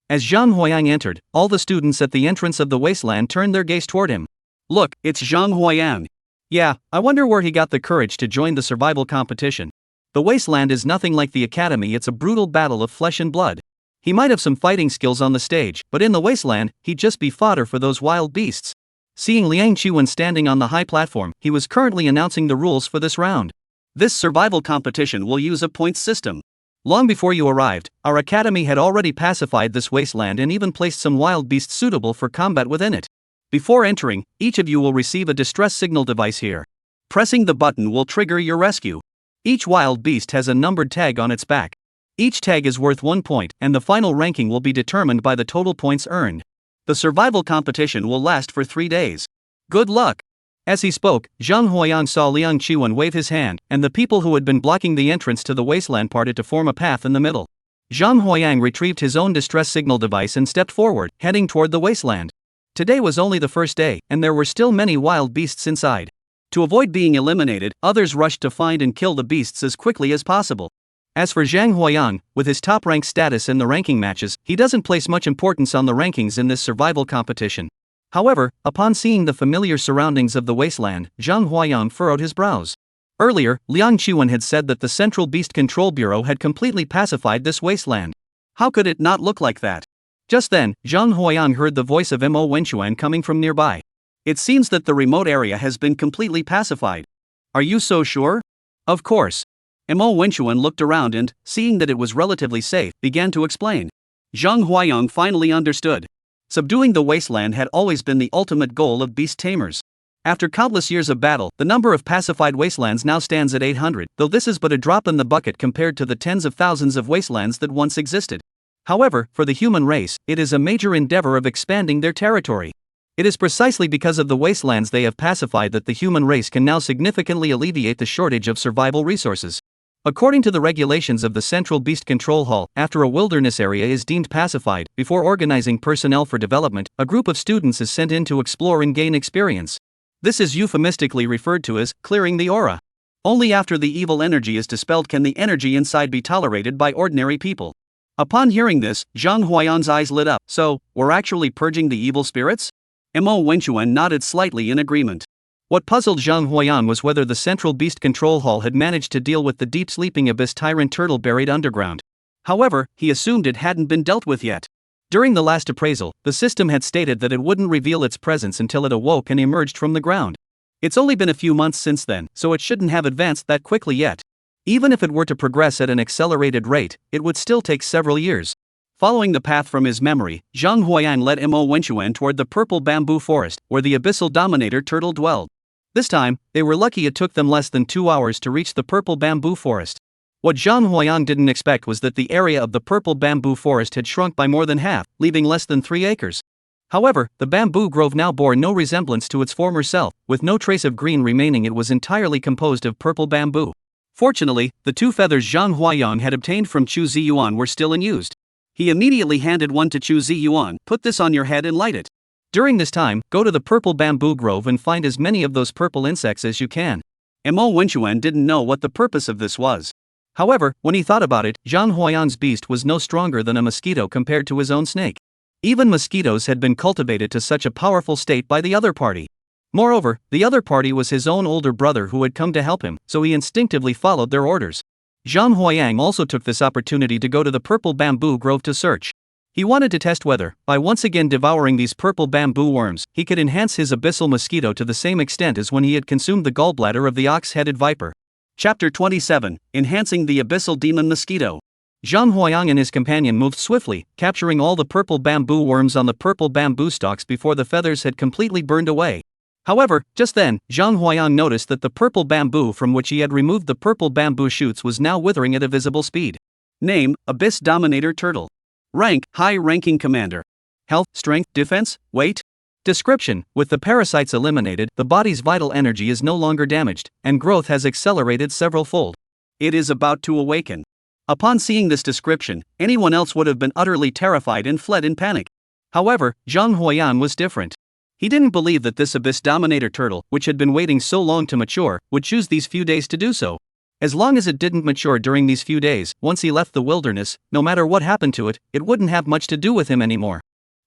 As Zhang Huayang entered, all the students at the entrance of the Wasteland turned their gaze toward him. Look, it's Zhang Huayang. Yeah, I wonder where he got the courage to join the survival competition. The Wasteland is nothing like the academy, it's a brutal battle of flesh and blood. He might have some fighting skills on the stage, but in the wasteland, he'd just be fodder for those wild beasts. Seeing Liang Chuan standing on the high platform, he was currently announcing the rules for this round. This survival competition will use a points system. Long before you arrived, our academy had already pacified this wasteland and even placed some wild beasts suitable for combat within it. Before entering, each of you will receive a distress signal device here. Pressing the button will trigger your rescue. Each wild beast has a numbered tag on its back. Each tag is worth 1 point, and the final ranking will be determined by the total points earned. The survival competition will last for 3 days. Good luck! As he spoke, Zhang Huayang saw Liang Chuan wave his hand, and the people who had been blocking the entrance to the wasteland parted to form a path in the middle. Zhang Huayang retrieved his own distress signal device and stepped forward, heading toward the wasteland. Today was only the first day, and there were still many wild beasts inside. To avoid being eliminated, others rushed to find and kill the beasts as quickly as possible. As for Zhang Huayang, with his top rank status in the ranking matches, he doesn't place much importance on the rankings in this survival competition. However, upon seeing the familiar surroundings of the wasteland, Zhang Huayang furrowed his brows. Earlier, Liang Chuan had said that the Central Beast Control Bureau had completely pacified this wasteland. How could it not look like that? Just then, Zhang Huayang heard the voice of Mo Wenchuan coming from nearby. It seems that the remote area has been completely pacified. Are you so sure? Of course. Mo Wenchuan looked around and, seeing that it was relatively safe, began to explain. Zhang Huayang finally understood. Subduing the wasteland had always been the ultimate goal of beast tamers. After countless years of battle, the number of pacified wastelands now stands at 800, though this is but a drop in the bucket compared to the tens of thousands of wastelands that once existed. However, for the human race, it is a major endeavor of expanding their territory. It is precisely because of the wastelands they have pacified that the human race can now significantly alleviate the shortage of survival resources. According to the regulations of the Central Beast Control Hall, after a wilderness area is deemed pacified, before organizing personnel for development, a group of students is sent in to explore and gain experience. This is euphemistically referred to as clearing the aura. Only after the evil energy is dispelled can the energy inside be tolerated by ordinary people. Upon hearing this, Zhang Huayang's eyes lit up. So, we're actually purging the evil spirits? Mo Wenchuan nodded slightly in agreement. What puzzled Zhang Huayang was whether the Central Beast Control Hall had managed to deal with the deep sleeping abyss tyrant turtle buried underground. However, he assumed it hadn't been dealt with yet. During the last appraisal, the system had stated that it wouldn't reveal its presence until it awoke and emerged from the ground. It's only been a few months since then, so it shouldn't have advanced that quickly yet. Even if it were to progress at an accelerated rate, it would still take several years. Following the path from his memory, Zhang Huayang led Mo Wenchuan toward the purple bamboo forest, where the abyssal dominator turtle dwelled. This time, they were lucky it took them less than 2 hours to reach the purple bamboo forest. What Zhang Huayang didn't expect was that the area of the purple bamboo forest had shrunk by more than half, leaving less than 3 acres. However, the bamboo grove now bore no resemblance to its former self, with no trace of green remaining. It was entirely composed of purple bamboo. Fortunately, the 2 feathers Zhang Huayang had obtained from Chu Ziyuan were still unused. He immediately handed one to Chu Ziyuan. Put this on your head and light it. During this time, go to the purple bamboo grove and find as many of those purple insects as you can. Mo Wenchuan didn't know what the purpose of this was. However, when he thought about it, Zhang Huayang's beast was no stronger than a mosquito compared to his own snake. Even mosquitoes had been cultivated to such a powerful state by the other party. Moreover, the other party was his own older brother who had come to help him, so he instinctively followed their orders. Zhang Huayang also took this opportunity to go to the purple bamboo grove to search. He wanted to test whether, by once again devouring these purple bamboo worms, he could enhance his abyssal mosquito to the same extent as when he had consumed the gallbladder of the ox-headed viper. Chapter 27, Enhancing the Abyssal Demon Mosquito. Zhang Huayang and his companion moved swiftly, capturing all the purple bamboo worms on the purple bamboo stalks before the feathers had completely burned away. However, just then, Zhang Huayang noticed that the purple bamboo from which he had removed the purple bamboo shoots was now withering at a visible speed. Name, Abyss Dominator Turtle. Rank, High-Ranking Commander. Health, Strength, Defense, Weight. Description: with the parasites eliminated, the body's vital energy is no longer damaged, and growth has accelerated several-fold. It is about to awaken. Upon seeing this description, anyone else would have been utterly terrified and fled in panic. However, Zhang Huayang was different. He didn't believe that this Abyss Dominator turtle, which had been waiting so long to mature, would choose these few days to do so. As long as it didn't mature during these few days, once he left the wilderness, no matter what happened to it, it wouldn't have much to do with him anymore.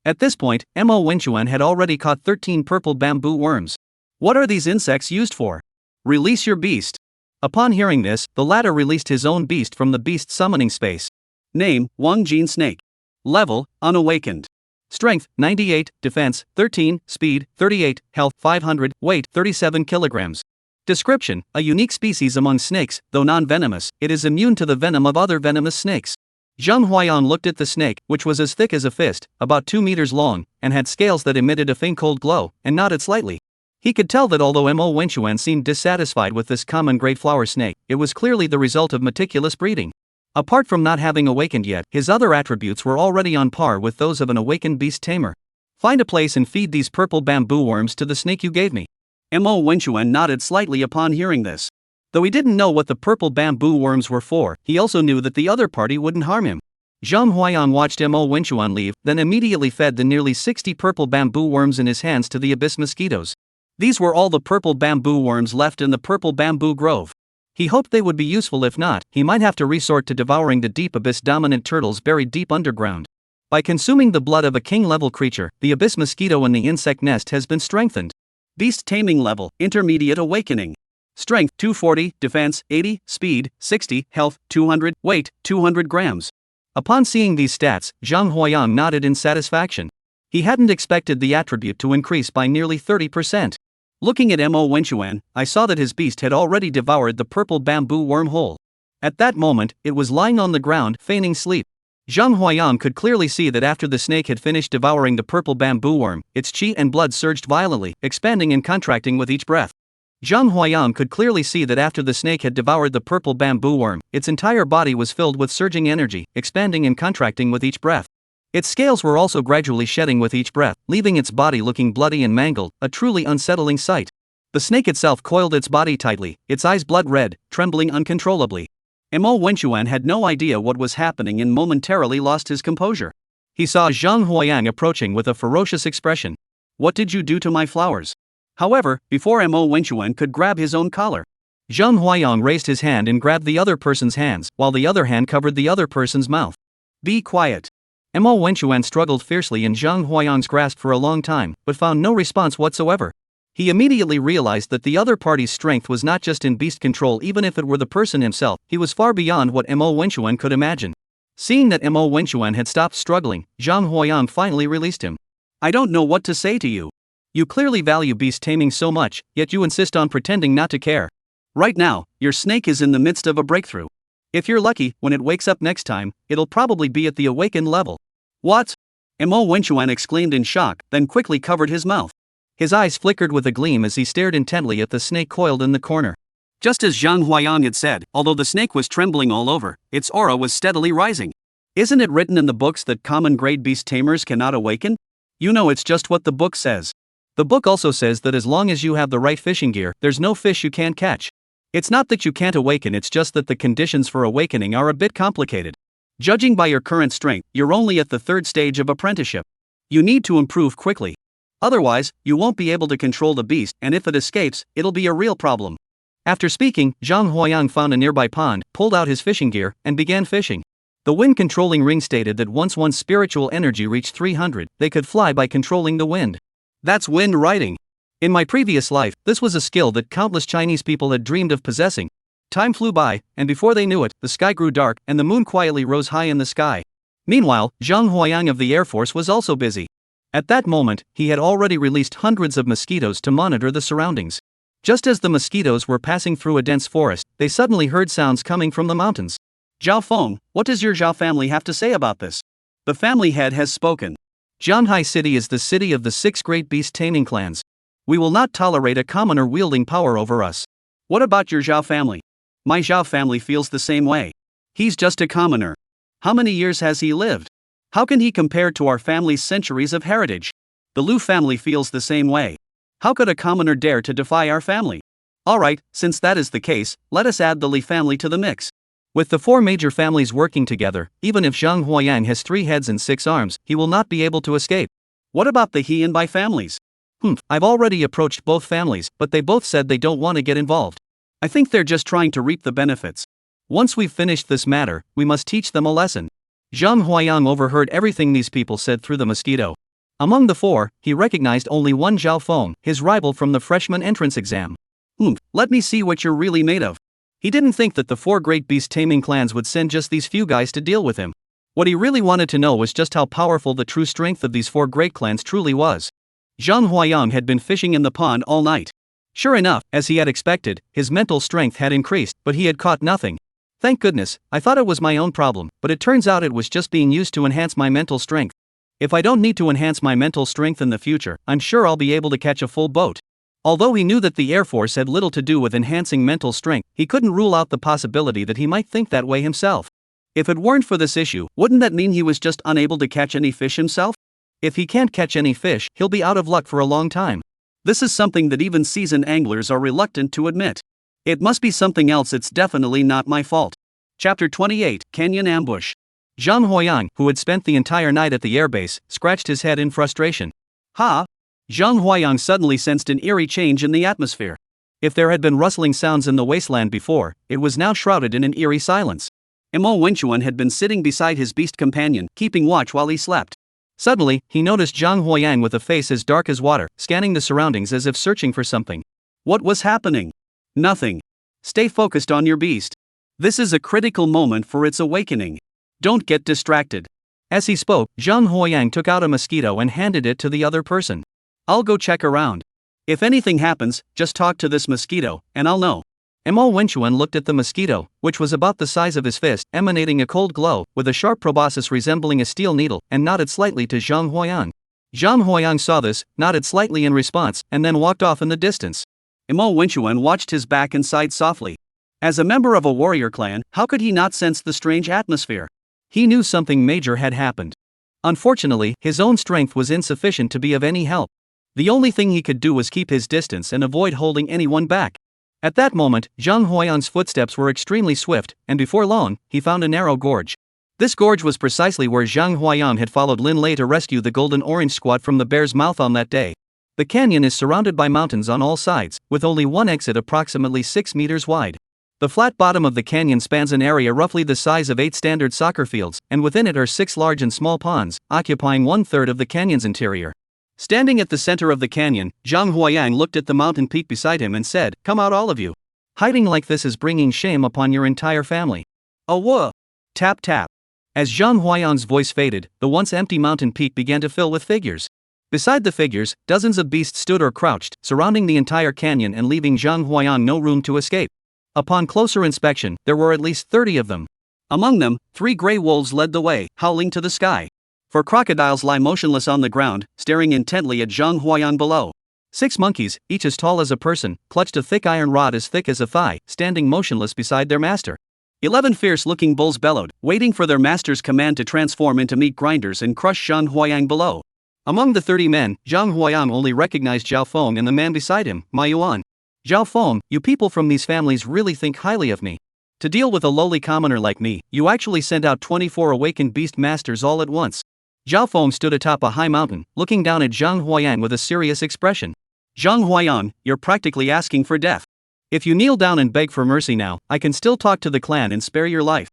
At this point, Mo Wenchuan had already caught 13 purple bamboo worms. What are these insects used for? Release your beast. Upon hearing this, the latter released his own beast from the beast summoning space. Name, Wang Jin Snake. Level, unawakened. Strength, 98, defense, 13, speed, 38, health, 500, weight, 37 kilograms. Description: a unique species among snakes, though non-venomous, it is immune to the venom of other venomous snakes. Zhang Huayan looked at the snake, which was as thick as a fist, about 2 meters long, and had scales that emitted a faint cold glow, and nodded slightly. He could tell that although Mo Wenchuan seemed dissatisfied with this common great flower snake, it was clearly the result of meticulous breeding. Apart from not having awakened yet, his other attributes were already on par with those of an awakened beast tamer. Find a place and feed these purple bamboo worms to the snake you gave me. Mo Wenchuan nodded slightly upon hearing this. Though he didn't know what the purple bamboo worms were for, he also knew that the other party wouldn't harm him. Zhang Huayan watched Mo Wenchuan leave, then immediately fed the nearly 60 purple bamboo worms in his hands to the abyss mosquitoes. These were all the purple bamboo worms left in the purple bamboo grove. He hoped they would be useful. If not, he might have to resort to devouring the deep abyss dominant turtles buried deep underground. By consuming the blood of a king-level creature, the abyss mosquito in the insect nest has been strengthened. Beast taming level, intermediate awakening. Strength, 240, defense, 80, speed, 60, health, 200, weight, 200 grams. Upon seeing these stats, Zhang Huayan nodded in satisfaction. He hadn't expected the attribute to increase by nearly 30%. Looking at Mo Wenchuan, I saw that his beast had already devoured the purple bamboo worm whole. At that moment, it was lying on the ground, feigning sleep. Zhang Huayan could clearly see that after the snake had finished devouring the purple bamboo worm, its chi and blood surged violently, expanding and contracting with each breath. Zhang Huayan could clearly see that after the snake had devoured the purple bamboo worm, its entire body was filled with surging energy, expanding and contracting with each breath. Its scales were also gradually shedding with each breath, leaving its body looking bloody and mangled, a truly unsettling sight. The snake itself coiled its body tightly, its eyes blood red, trembling uncontrollably. Mo Wenchuan had no idea what was happening and momentarily lost his composure. He saw Zhang Huayan approaching with a ferocious expression. "What did you do to my flowers?" However, before Mo Wenchuan could grab his own collar, Zhang Huayan raised his hand and grabbed the other person's hands, while the other hand covered the other person's mouth. "Be quiet." Mo Wenchuan struggled fiercely in Zhang Huayan's grasp for a long time, but found no response whatsoever. He immediately realized that the other party's strength was not just in beast control. Even if it were the person himself, he was far beyond what Mo Wenchuan could imagine. Seeing that Mo Wenchuan had stopped struggling, Zhang Huayan finally released him. "I don't know what to say to you. You clearly value beast taming so much, yet you insist on pretending not to care. Right now, your snake is in the midst of a breakthrough. If you're lucky, when it wakes up next time, it'll probably be at the awakened level." "What?" Mo Wenchuan exclaimed in shock, then quickly covered his mouth. His eyes flickered with a gleam as he stared intently at the snake coiled in the corner. Just as Zhang Huayan had said, although the snake was trembling all over, its aura was steadily rising. Isn't it written in the books that common grade beast tamers cannot awaken? You know, it's just what the book says. The book also says that as long as you have the right fishing gear, there's no fish you can't catch. It's not that you can't awaken, it's just that the conditions for awakening are a bit complicated. Judging by your current strength, you're only at the 3rd stage of apprenticeship. You need to improve quickly. Otherwise, you won't be able to control the beast, and if it escapes, it'll be a real problem. After speaking, Zhang Huayan found a nearby pond, pulled out his fishing gear, and began fishing. The wind-controlling ring stated that once one's spiritual energy reached 300, they could fly by controlling the wind. That's wind riding. In my previous life, this was a skill that countless Chinese people had dreamed of possessing. Time flew by, and before they knew it, the sky grew dark, and the moon quietly rose high in the sky. Meanwhile, Zhang Huayan of the Air Force was also busy. At that moment, he had already released hundreds of mosquitoes to monitor the surroundings. Just as the mosquitoes were passing through a dense forest, they suddenly heard sounds coming from the mountains. "Zhao Feng, what does your Zhao family have to say about this?" The family head has spoken. "Jianhai City is the city of the 6 great beast taming clans. We will not tolerate a commoner wielding power over us." "What about your Zhao family?" "My Zhao family feels the same way. He's just a commoner. How many years has he lived? How can he compare to our family's centuries of heritage?" "The Lu family feels the same way. How could a commoner dare to defy our family?" "Alright, since that is the case, let us add the Li family to the mix." With the 4 major families working together, even if Zhang Huayan has 3 heads and 6 arms, he will not be able to escape. "What about the He and Bai families?" I've already approached both families, but they both said they don't want to get involved. I think they're just trying to reap the benefits. Once we've finished this matter, we must teach them a lesson." Zhang Huayan overheard everything these people said through the mosquito. Among the 4, he recognized only one Zhao Feng, his rival from the freshman entrance exam. Let me see what you're really made of." He didn't think that the 4 great beast taming clans would send just these few guys to deal with him. What he really wanted to know was just how powerful the true strength of these four great clans truly was. Zhang Huayang had been fishing in the pond all night. Sure enough, as he had expected, his mental strength had increased, but he had caught nothing. Thank goodness, I thought it was my own problem, but it turns out it was just being used to enhance my mental strength. If I don't need to enhance my mental strength in the future, I'm sure I'll be able to catch a full boat. Although he knew that the Air Force had little to do with enhancing mental strength, he couldn't rule out the possibility that he might think that way himself. If it weren't for this issue, wouldn't that mean he was just unable to catch any fish himself? If he can't catch any fish, he'll be out of luck for a long time. This is something that even seasoned anglers are reluctant to admit. It must be something else, it's definitely not my fault. Chapter 28, Canyon Ambush. Zhang Huayang, who had spent the entire night at the airbase, scratched his head in frustration. Zhang Huayang suddenly sensed an eerie change in the atmosphere. If there had been rustling sounds in the wasteland before, it was now shrouded in an eerie silence. Mo Wenchuan had been sitting beside his beast companion, keeping watch while he slept. Suddenly, he noticed Zhang Huayang with a face as dark as water, scanning the surroundings as if searching for something. What was happening? Nothing. Stay focused on your beast. This is a critical moment for its awakening. Don't get distracted. As he spoke, Zhang Huayang took out a mosquito and handed it to the other person. I'll go check around. If anything happens, just talk to this mosquito, and I'll know. Mo Wenchuan looked at the mosquito, which was about the size of his fist, emanating a cold glow, with a sharp proboscis resembling a steel needle, and nodded slightly to Zhang Huayang. Zhang Huayang saw this, nodded slightly in response, and then walked off in the distance. Mo Wenchuan watched his back and sighed softly. As a member of a warrior clan, how could he not sense the strange atmosphere? He knew something major had happened. Unfortunately, his own strength was insufficient to be of any help. The only thing he could do was keep his distance and avoid holding anyone back. At that moment, Zhang Huayang's footsteps were extremely swift, and before long, he found a narrow gorge. This gorge was precisely where Zhang Huayang had followed Lin Lei to rescue the Golden Orange Squad from the bear's mouth on that day. The canyon is surrounded by mountains on all sides, with only one exit approximately 6 meters wide. The flat bottom of the canyon spans an area roughly the size of 8 standard soccer fields, and within it are 6 large and small ponds, occupying 1/3 of the canyon's interior. Standing at the center of the canyon, Zhang Huayang looked at the mountain peak beside him and said, "Come out, all of you. Hiding like this is bringing shame upon your entire family." Oh whoa! Tap tap. As Zhang Huayang's voice faded, the once empty mountain peak began to fill with figures. Beside the figures, dozens of beasts stood or crouched, surrounding the entire canyon and leaving Zhang Huayang no room to escape. Upon closer inspection, there were at least 30 of them. Among them, 3 gray wolves led the way, howling to the sky. 4 crocodiles lie motionless on the ground, staring intently at Zhang Huayang below. 6 monkeys, each as tall as a person, clutched a thick iron rod as thick as a thigh, standing motionless beside their master. 11 fierce-looking bulls bellowed, waiting for their master's command to transform into meat grinders and crush Zhang Huayang below. Among the 30 men, Zhang Huayang only recognized Zhao Feng and the man beside him, Ma Yuan. Zhao Feng, you people from these families really think highly of me. To deal with a lowly commoner like me, you actually sent out 24 awakened beast masters all at once. Zhao Feng stood atop a high mountain, looking down at Zhang Huayang with a serious expression. Zhang Huayang, you're practically asking for death. If you kneel down and beg for mercy now, I can still talk to the clan and spare your life.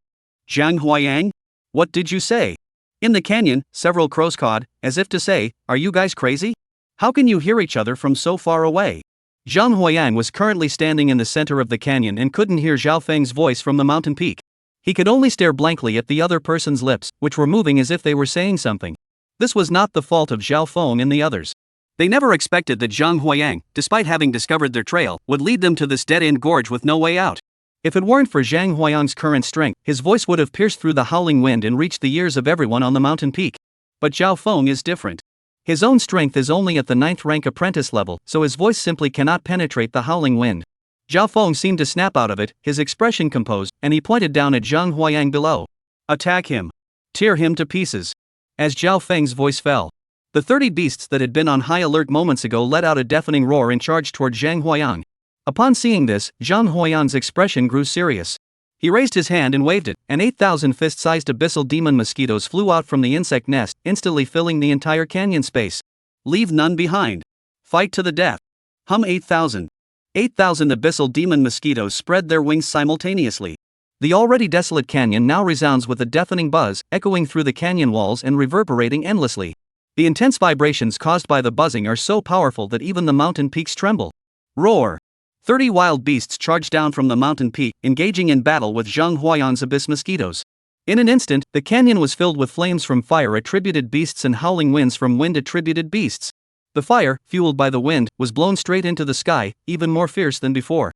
Zhang Huayang? What did you say? In the canyon, several crows cawed, as if to say, are you guys crazy? How can you hear each other from so far away? Zhang Huayang was currently standing in the center of the canyon and couldn't hear Zhao Feng's voice from the mountain peak. He could only stare blankly at the other person's lips, which were moving as if they were saying something. This was not the fault of Zhao Feng and the others. They never expected that Zhang Huayang, despite having discovered their trail, would lead them to this dead-end gorge with no way out. If it weren't for Zhang Huayang's current strength, his voice would have pierced through the howling wind and reached the ears of everyone on the mountain peak. But Zhao Feng is different. His own strength is only at the 9th rank apprentice level, so his voice simply cannot penetrate the howling wind. Zhao Feng seemed to snap out of it, his expression composed, and he pointed down at Zhang Huayang below. Attack him. Tear him to pieces. As Zhao Feng's voice fell, the 30 beasts that had been on high alert moments ago let out a deafening roar and charged toward Zhang Huayang. Upon seeing this, Zhang Huayang's expression grew serious. He raised his hand and waved it, and 8,000 fist-sized abyssal demon mosquitoes flew out from the insect nest, instantly filling the entire canyon space. Leave none behind. Fight to the death. 8,000. 8,000 abyssal demon mosquitoes spread their wings simultaneously. The already desolate canyon now resounds with a deafening buzz, echoing through the canyon walls and reverberating endlessly. The intense vibrations caused by the buzzing are so powerful that even the mountain peaks tremble. Roar! 30 wild beasts charged down from the mountain peak, engaging in battle with Zhang Huayang's abyss mosquitoes. In an instant, the canyon was filled with flames from fire-attributed beasts and howling winds from wind-attributed beasts. The fire, fueled by the wind, was blown straight into the sky, even more fierce than before.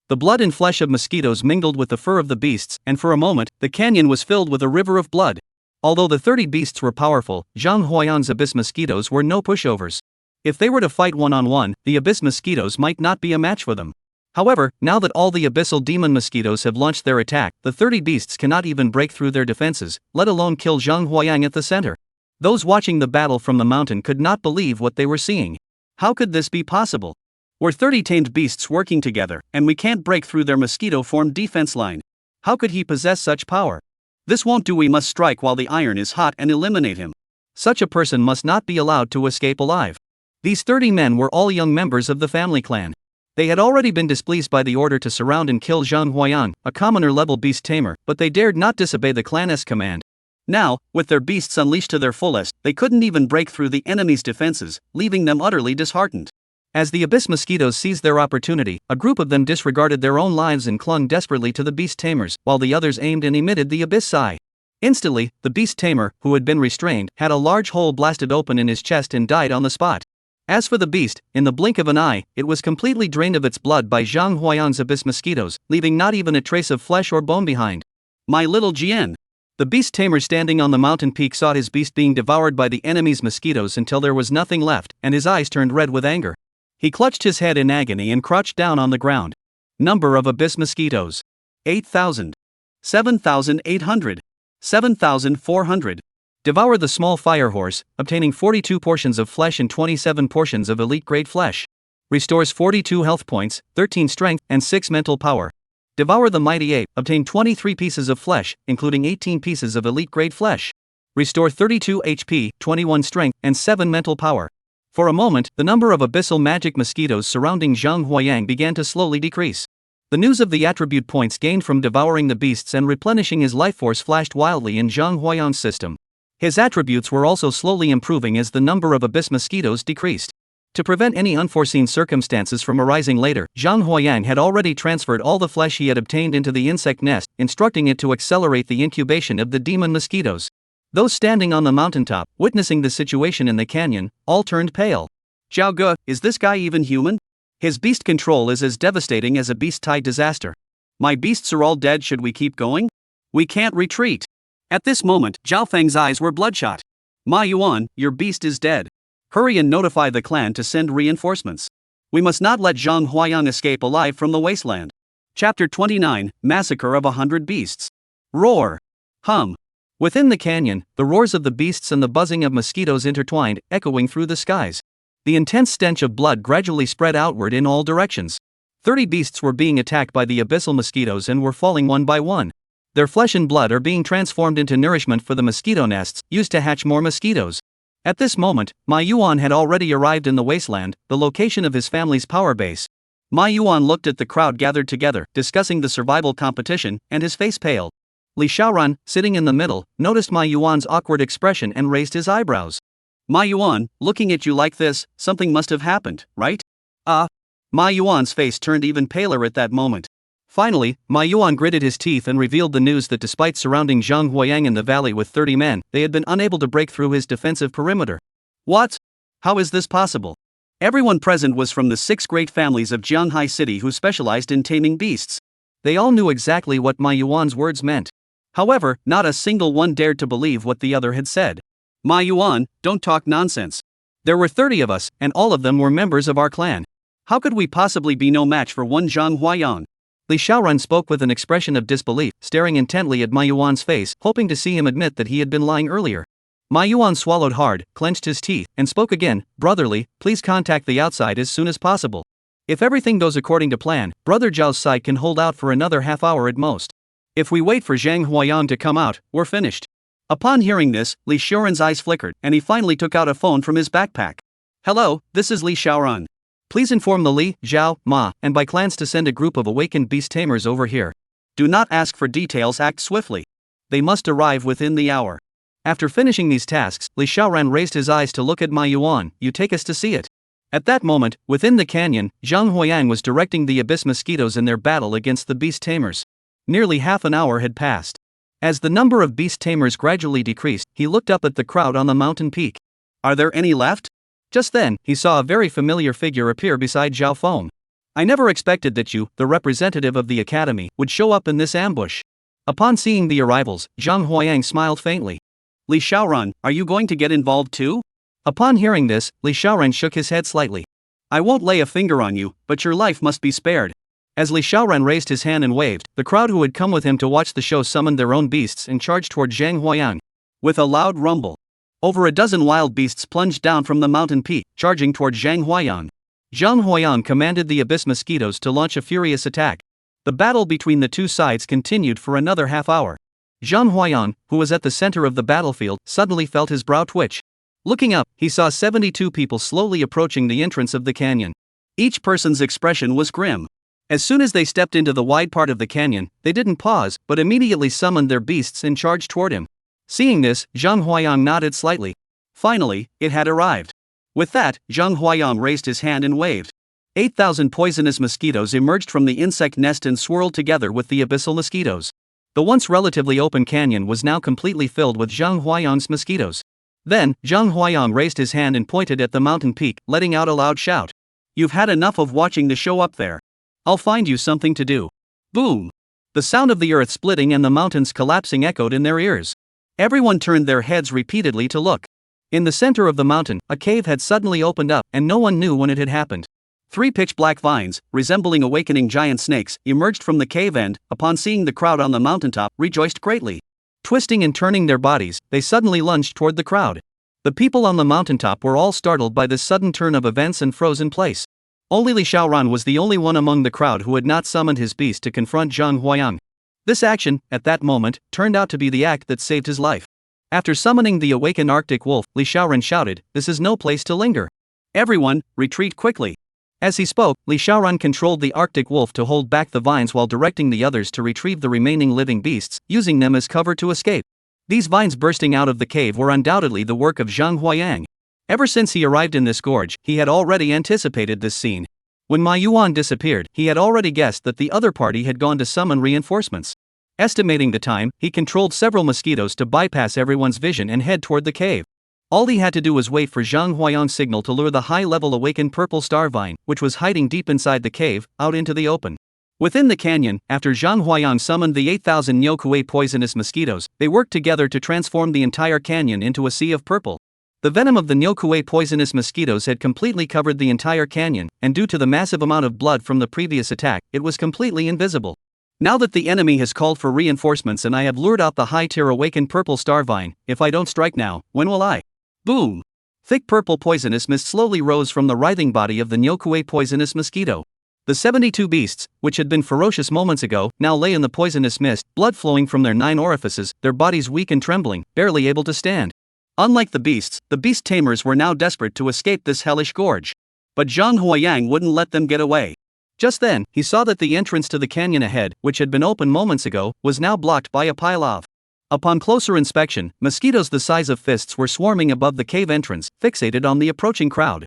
The blood and flesh of mosquitoes mingled with the fur of the beasts, and for a moment, the canyon was filled with a river of blood. Although the 30 beasts were powerful, Zhang Huayan's abyss mosquitoes were no pushovers. If they were to fight one-on-one, the abyss mosquitoes might not be a match for them. However, now that all the abyssal demon mosquitoes have launched their attack, the 30 beasts cannot even break through their defenses, let alone kill Zhang Huayang at the center. Those watching the battle from the mountain could not believe what they were seeing. How could this be possible? We're 30 tamed beasts working together, and we can't break through their mosquito-formed defense line. How could he possess such power? This won't do, we must strike while the iron is hot and eliminate him. Such a person must not be allowed to escape alive. These 30 men were all young members of the family clan. They had already been displeased by the order to surround and kill Zhang Huayang, a commoner-level beast tamer, but they dared not disobey the clan's command. Now, with their beasts unleashed to their fullest, they couldn't even break through the enemy's defenses, leaving them utterly disheartened. As the abyss mosquitoes seized their opportunity, a group of them disregarded their own lives and clung desperately to the beast tamers, while the others aimed and emitted the abyss sigh. Instantly, the beast tamer, who had been restrained, had a large hole blasted open in his chest and died on the spot. As for the beast, in the blink of an eye, it was completely drained of its blood by Zhang Huayang's abyss mosquitoes, leaving not even a trace of flesh or bone behind. My little Jian. The beast tamer standing on the mountain peak saw his beast being devoured by the enemy's mosquitoes until there was nothing left, and his eyes turned red with anger. He clutched his head in agony and crouched down on the ground. Number of abyss mosquitoes: 8,000. 7,800. 7,400. Devour the small fire horse, obtaining 42 portions of flesh and 27 portions of elite-grade flesh. Restores 42 health points, 13 strength, and 6 mental power. Devour the mighty ape, obtain 23 pieces of flesh, including 18 pieces of elite-grade flesh. Restore 32 HP, 21 strength, and 7 mental power. For a moment, the number of abyssal magic mosquitoes surrounding Zhang Huayang began to slowly decrease. The news of the attribute points gained from devouring the beasts and replenishing his life force flashed wildly in Zhang Huayang's system. His attributes were also slowly improving as the number of abyss mosquitoes decreased. To prevent any unforeseen circumstances from arising later, Zhang Huayang had already transferred all the flesh he had obtained into the insect nest, instructing it to accelerate the incubation of the demon mosquitoes. Those standing on the mountaintop, witnessing the situation in the canyon, all turned pale. Zhao Ge, is this guy even human? His beast control is as devastating as a beast-tide disaster. My beasts are all dead, should we keep going? We can't retreat. At this moment, Zhao Feng's eyes were bloodshot. Ma Yuan, your beast is dead. Hurry and notify the clan to send reinforcements. We must not let Zhang Huayang escape alive from the wasteland. Chapter 29, Massacre of 100 Beasts. Roar. Hum. Within the canyon, the roars of the beasts and the buzzing of mosquitoes intertwined, echoing through the skies. The intense stench of blood gradually spread outward in all directions. 30 beasts were being attacked by the abyssal mosquitoes and were falling one by one. Their flesh and blood are being transformed into nourishment for the mosquito nests, used to hatch more mosquitoes. At this moment, Ma Yuan had already arrived in the wasteland, the location of his family's power base. Ma Yuan looked at the crowd gathered together, discussing the survival competition, and his face paled. Li Xiaoran, sitting in the middle, noticed Ma Yuan's awkward expression and raised his eyebrows. Ma Yuan, looking at you like this, something must have happened, right? Ma Yuan's face turned even paler at that moment. Finally, Ma Yuan gritted his teeth and revealed the news that despite surrounding Zhang Huayang in the valley with 30 men, they had been unable to break through his defensive perimeter. What? How is this possible? Everyone present was from the 6 great families of Jianghai City who specialized in taming beasts. They all knew exactly what Ma Yuan's words meant. However, not a single one dared to believe what the other had said. Ma Yuan, don't talk nonsense. There were 30 of us, and all of them were members of our clan. How could we possibly be no match for one Zhang Huayang? Li Xiaoran spoke with an expression of disbelief, staring intently at Ma Yuan's face, hoping to see him admit that he had been lying earlier. Ma Yuan swallowed hard, clenched his teeth, and spoke again. Brotherly, please contact the outside as soon as possible. If everything goes according to plan, Brother Zhao's side can hold out for another half hour at most. If we wait for Zhang Huayang to come out, we're finished. Upon hearing this, Li Xiaoran's eyes flickered, and he finally took out a phone from his backpack. Hello, this is Li Xiaoran. Please inform the Li, Zhao, Ma, and Bai clans to send a group of awakened beast tamers over here. Do not ask for details, act swiftly. They must arrive within the hour. After finishing these tasks, Li Xiaoran raised his eyes to look at Ma Yuan. You take us to see it. At that moment, within the canyon, Zhang Huayang was directing the abyss mosquitoes in their battle against the beast tamers. Nearly half an hour had passed. As the number of beast tamers gradually decreased, he looked up at the crowd on the mountain peak. Are there any left? Just then, he saw a very familiar figure appear beside Zhao Feng. I never expected that you, the representative of the academy, would show up in this ambush. Upon seeing the arrivals, Zhang Huayang smiled faintly. Li Xiaoran, are you going to get involved too? Upon hearing this, Li Xiaoran shook his head slightly. I won't lay a finger on you, but your life must be spared. As Li Xiaoran raised his hand and waved, the crowd who had come with him to watch the show summoned their own beasts and charged toward Zhang Huayang. With a loud rumble, over a dozen wild beasts plunged down from the mountain peak, charging toward Zhang Huayang. Zhang Huayang commanded the abyss mosquitoes to launch a furious attack. The battle between the two sides continued for another half hour. Zhang Huayang, who was at the center of the battlefield, suddenly felt his brow twitch. Looking up, he saw 72 people slowly approaching the entrance of the canyon. Each person's expression was grim. As soon as they stepped into the wide part of the canyon, they didn't pause, but immediately summoned their beasts and charged toward him. Seeing this, Zhang Huayang nodded slightly. Finally, it had arrived. With that, Zhang Huayang raised his hand and waved. 8,000 poisonous mosquitoes emerged from the insect nest and swirled together with the abyssal mosquitoes. The once relatively open canyon was now completely filled with Zhang Huayang's mosquitoes. Then, Zhang Huayang raised his hand and pointed at the mountain peak, letting out a loud shout. You've had enough of watching the show up there. I'll find you something to do. Boom! The sound of the earth splitting and the mountains collapsing echoed in their ears. Everyone turned their heads repeatedly to look. In the center of the mountain, a cave had suddenly opened up, and no one knew when it had happened. 3 pitch-black vines, resembling awakening giant snakes, emerged from the cave and, upon seeing the crowd on the mountaintop, rejoiced greatly. Twisting and turning their bodies, they suddenly lunged toward the crowd. The people on the mountaintop were all startled by this sudden turn of events and froze in place. Only Li Xiaoran was the only one among the crowd who had not summoned his beast to confront Zhang Huayang. This action, at that moment, turned out to be the act that saved his life. After summoning the awakened Arctic wolf, Li Xiaoran shouted, "This is no place to linger. Everyone, retreat quickly." As he spoke, Li Xiaoran controlled the Arctic wolf to hold back the vines while directing the others to retrieve the remaining living beasts, using them as cover to escape. These vines bursting out of the cave were undoubtedly the work of Zhang Huayang. Ever since he arrived in this gorge, he had already anticipated this scene. When Ma Yuan disappeared, he had already guessed that the other party had gone to summon reinforcements. Estimating the time, he controlled several mosquitoes to bypass everyone's vision and head toward the cave. All he had to do was wait for Zhang Huayang's signal to lure the high-level awakened purple star vine, which was hiding deep inside the cave, out into the open. Within the canyon, after Zhang Huayang summoned the 8,000 Nyokue poisonous mosquitoes, they worked together to transform the entire canyon into a sea of purple. The venom of the Nyokue poisonous mosquitoes had completely covered the entire canyon, and due to the massive amount of blood from the previous attack, it was completely invisible. Now that the enemy has called for reinforcements and I have lured out the high-tier awakened purple star vine, if I don't strike now, when will I? Boom! Thick purple poisonous mist slowly rose from the writhing body of the Nyokue poisonous mosquito. The 72 beasts, which had been ferocious moments ago, now lay in the poisonous mist, blood flowing from their 9 orifices, their bodies weak and trembling, barely able to stand. Unlike the beast tamers were now desperate to escape this hellish gorge. But Zhang Huayang wouldn't let them get away. Just then, he saw that the entrance to the canyon ahead, which had been open moments ago, was now blocked by a pile of. Upon closer inspection, mosquitoes the size of fists were swarming above the cave entrance, fixated on the approaching crowd.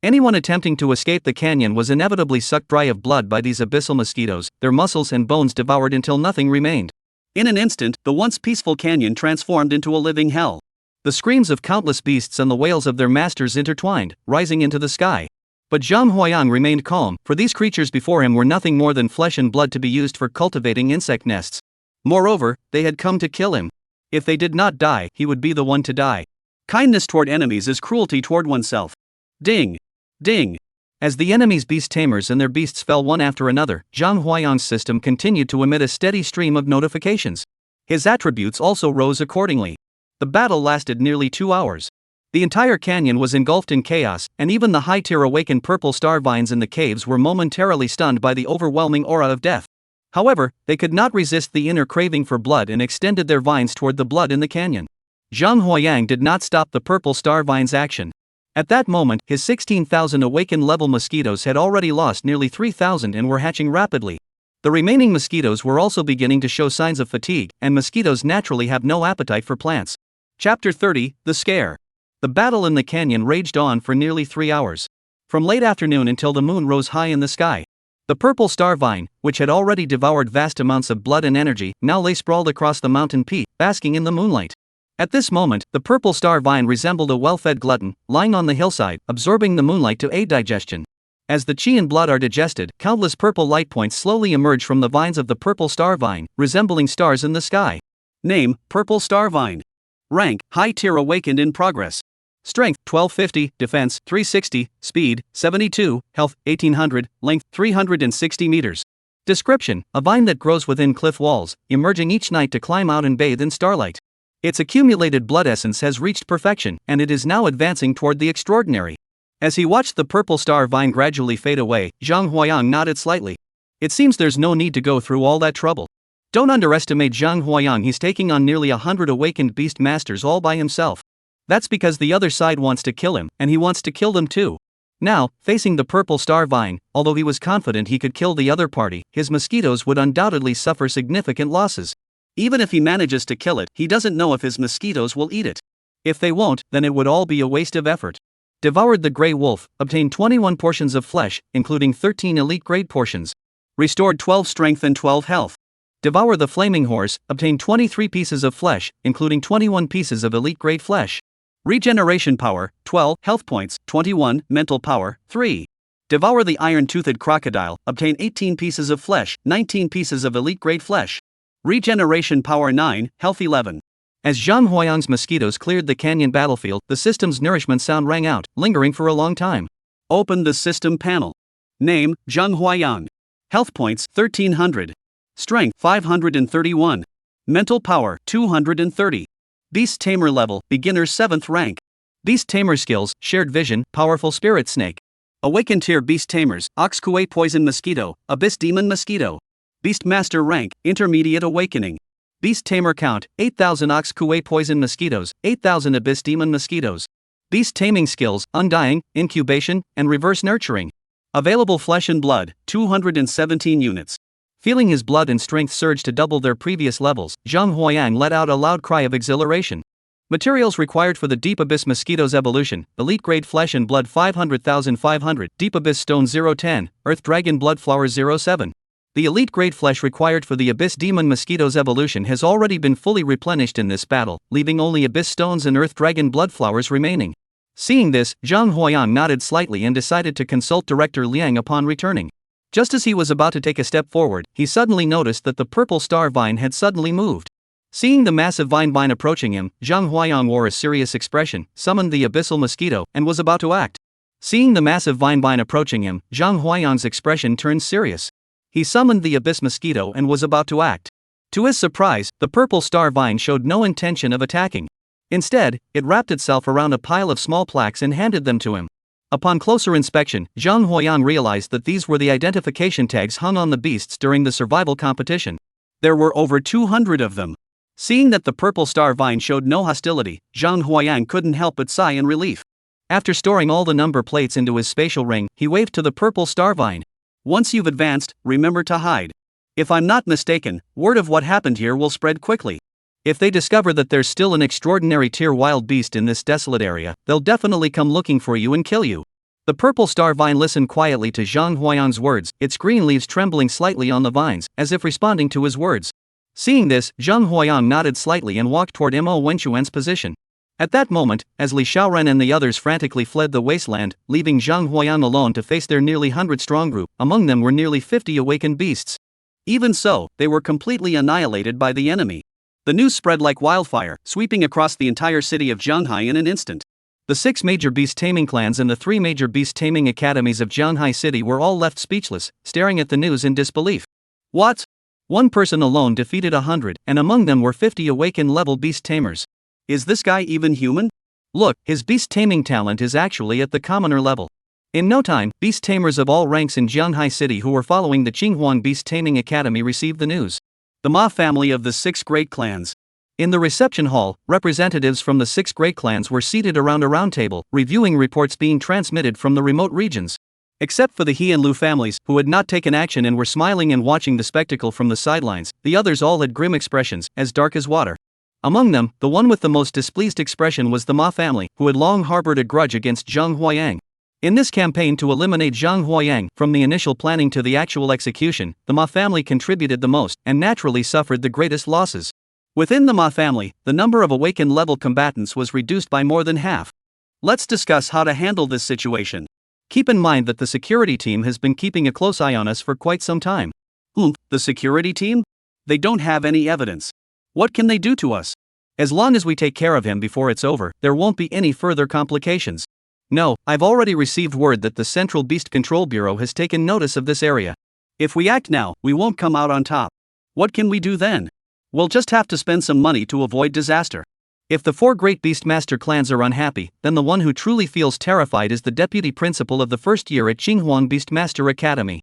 Anyone attempting to escape the canyon was inevitably sucked dry of blood by these abyssal mosquitoes, their muscles and bones devoured until nothing remained. In an instant, the once peaceful canyon transformed into a living hell. The screams of countless beasts and the wails of their masters intertwined, rising into the sky. But Zhang Huayang remained calm, for these creatures before him were nothing more than flesh and blood to be used for cultivating insect nests. Moreover, they had come to kill him. If they did not die, he would be the one to die. Kindness toward enemies is cruelty toward oneself. Ding! Ding! As the enemy's beast tamers and their beasts fell one after another, Zhang Huayang's system continued to emit a steady stream of notifications. His attributes also rose accordingly. The battle lasted nearly 2 hours. The entire canyon was engulfed in chaos, and even the high-tier awakened purple star vines in the caves were momentarily stunned by the overwhelming aura of death. However, they could not resist the inner craving for blood and extended their vines toward the blood in the canyon. Zhang Huayang did not stop the purple star vine's action. At that moment, his 16,000 awakened level mosquitoes had already lost nearly 3,000 and were hatching rapidly. The remaining mosquitoes were also beginning to show signs of fatigue, and mosquitoes naturally have no appetite for plants. Chapter 30, The Scare. The battle in the canyon raged on for nearly 3 hours. From late afternoon until the moon rose high in the sky. The purple star vine, which had already devoured vast amounts of blood and energy, now lay sprawled across the mountain peak, basking in the moonlight. At this moment, the purple star vine resembled a well-fed glutton, lying on the hillside, absorbing the moonlight to aid digestion. As the chi and blood are digested, countless purple light points slowly emerge from the vines of the purple star vine, resembling stars in the sky. Name: Purple Star Vine. Rank: High Tier Awakened in Progress. Strength: 1250, Defense: 360, Speed: 72, Health: 1800, Length: 360 meters. Description: a vine that grows within cliff walls, emerging each night to climb out and bathe in starlight. Its accumulated blood essence has reached perfection, and it is now advancing toward the extraordinary. As he watched the purple star vine gradually fade away, Zhang Huayang nodded slightly. It seems there's no need to go through all that trouble. Don't underestimate Zhang Huayang, he's taking on nearly 100 awakened beast masters all by himself. That's because the other side wants to kill him, and he wants to kill them too. Now, facing the purple star vine, although he was confident he could kill the other party, his mosquitoes would undoubtedly suffer significant losses. Even if he manages to kill it, he doesn't know if his mosquitoes will eat it. If they won't, then it would all be a waste of effort. Devoured the Grey Wolf, obtained 21 portions of flesh, including 13 elite grade portions. Restored 12 strength and 12 health. Devour the Flaming Horse, obtained 23 pieces of flesh, including 21 pieces of elite grade flesh. Regeneration power, 12, health points, 21, mental power, 3. Devour the Iron-Toothed Crocodile, obtain 18 pieces of flesh, 19 pieces of elite grade flesh. Regeneration power 9, health 11. As Zhang Huayang's mosquitoes cleared the canyon battlefield, the system's nourishment sound rang out, lingering for a long time. Open the system panel. Name: Zhang Huayang. Health points: 1300. Strength: 531. Mental power: 230. Beast Tamer level, beginner 7th rank. Beast Tamer skills: Shared Vision, Powerful Spirit Snake. Awakened tier Beast Tamers: Ox Kuei Poison Mosquito, Abyss Demon Mosquito. Beast Master rank: Intermediate Awakening. Beast Tamer count: 8,000 Ox Kuei Poison Mosquitoes, 8,000 Abyss Demon Mosquitoes. Beast Taming skills: Undying, Incubation, and Reverse Nurturing. Available flesh and blood: 217 units. Feeling his blood and strength surge to double their previous levels, Zhang Huayang let out a loud cry of exhilaration. Materials required for the Deep Abyss Mosquito's evolution: Elite Grade Flesh and Blood 500,500, Deep Abyss Stone 010, Earth Dragon Blood Flower 07. The elite grade flesh required for the Abyss Demon Mosquito's evolution has already been fully replenished in this battle, leaving only Abyss Stones and Earth Dragon Blood Flowers remaining. Seeing this, Zhang Huayang nodded slightly and decided to consult Director Liang upon returning. Just as he was about to take a step forward, he suddenly noticed that the purple star vine had suddenly moved. Seeing the massive vine approaching him, Zhang Huayang wore a serious expression, summoned the abyssal mosquito, and was about to act. Seeing the massive vine approaching him, Zhang Huayang's expression turned serious. He summoned the abyss mosquito and was about to act. To his surprise, the purple star vine showed no intention of attacking. Instead, it wrapped itself around a pile of small plaques and handed them to him. Upon closer inspection, Zhang Huayang realized that these were the identification tags hung on the beasts during the survival competition. There were over 200 of them. Seeing that the purple star vine showed no hostility, Zhang Huayang couldn't help but sigh in relief. After storing all the number plates into his spatial ring, he waved to the purple star vine. Once you've advanced, remember to hide. If I'm not mistaken, word of what happened here will spread quickly. If they discover that there's still an extraordinary tier wild beast in this desolate area, they'll definitely come looking for you and kill you. The purple star vine listened quietly to Zhang Huayang's words, its green leaves trembling slightly on the vines, as if responding to his words. Seeing this, Zhang Huayang nodded slightly and walked toward Mo Wenchuan's position. At that moment, as Li Xiaoren and the others frantically fled the wasteland, leaving Zhang Huayang alone to face their nearly 100-strong group, among them were nearly 50 awakened beasts. Even so, they were completely annihilated by the enemy. The news spread like wildfire, sweeping across the entire city of Zhanghai in an instant. The 6 major beast taming clans and the 3 major beast taming academies of Zhanghai City were all left speechless, staring at the news in disbelief. What? One person alone defeated 100, and among them were 50 awakened level beast tamers. Is this guy even human? Look, his beast taming talent is actually at the commoner level. In no time, beast tamers of all ranks in Zhanghai City who were following the Qinghuang Beast Taming Academy received the news. The Ma family of the 6 great clans. In the reception hall, representatives from the 6 great clans were seated around a round table, reviewing reports being transmitted from the remote regions. Except for the He and Lu families, who had not taken action and were smiling and watching the spectacle from the sidelines, the others all had grim expressions, as dark as water. Among them, the one with the most displeased expression was the Ma family, who had long harbored a grudge against Zhang Huayang. In this campaign to eliminate Zhang Huayang, from the initial planning to the actual execution, the Ma family contributed the most and naturally suffered the greatest losses. Within the Ma family, the number of awakened level combatants was reduced by more than half. Let's discuss how to handle this situation. Keep in mind that the security team has been keeping a close eye on us for quite some time. The security team? They don't have any evidence. What can they do to us? As long as we take care of him before it's over, there won't be any further complications. No, I've already received word that the Central Beast Control Bureau has taken notice of this area. If we act now, we won't come out on top. What can we do then? We'll just have to spend some money to avoid disaster. If the 4 great Beastmaster clans are unhappy, then the one who truly feels terrified is the deputy principal of the first year at Qinghuang Beastmaster Academy.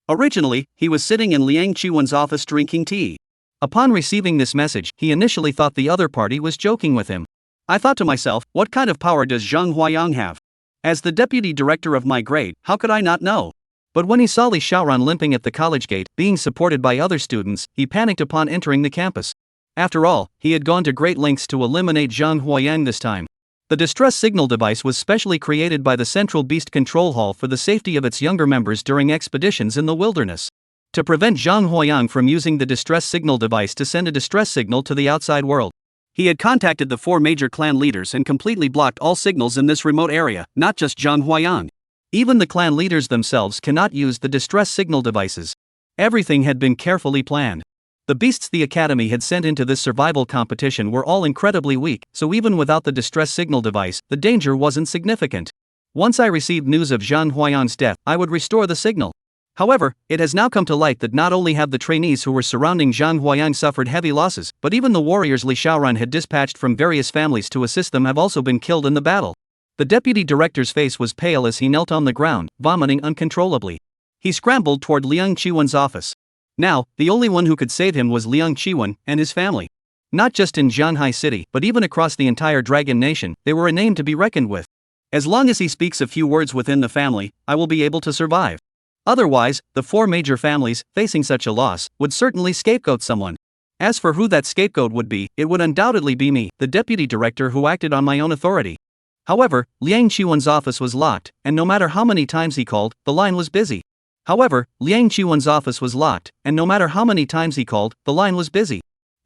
Originally, he was sitting in Liang Qiwen's office drinking tea. Upon receiving this message, he initially thought the other party was joking with him. I thought to myself, what kind of power does Zhang Huayang have? As the deputy director of my grade, how could I not know? But when he saw Li Xiaoran limping at the college gate, being supported by other students, he panicked upon entering the campus. After all, he had gone to great lengths to eliminate Zhang Huayang this time. The distress signal device was specially created by the Central Beast Control Hall for the safety of its younger members during expeditions in the wilderness. To prevent Zhang Huayang from using the distress signal device to send a distress signal to the outside world, he had contacted the 4 major clan leaders and completely blocked all signals in this remote area, not just Zhang Huayang. Even the clan leaders themselves cannot use the distress signal devices. Everything had been carefully planned. The beasts the Academy had sent into this survival competition were all incredibly weak, so even without the distress signal device, the danger wasn't significant. Once I received news of Zhang Huayang's death, I would restore the signal. However, it has now come to light that not only have the trainees who were surrounding Zhang Huayang suffered heavy losses, but even the warriors Li Xiaoran had dispatched from various families to assist them have also been killed in the battle. The deputy director's face was pale as he knelt on the ground, vomiting uncontrollably. He scrambled toward Liang Qiwen's office. Now, the only one who could save him was Liang Qiwen and his family. Not just in Zhanghai City, but even across the entire Dragon Nation, they were a name to be reckoned with. As long as he speaks a few words within the family, I will be able to survive. Otherwise, the 4 major families, facing such a loss, would certainly scapegoat someone. As for who that scapegoat would be, it would undoubtedly be me, the deputy director who acted on my own authority. However, Liang Qiwen's office was locked, and no matter how many times he called, the line was busy.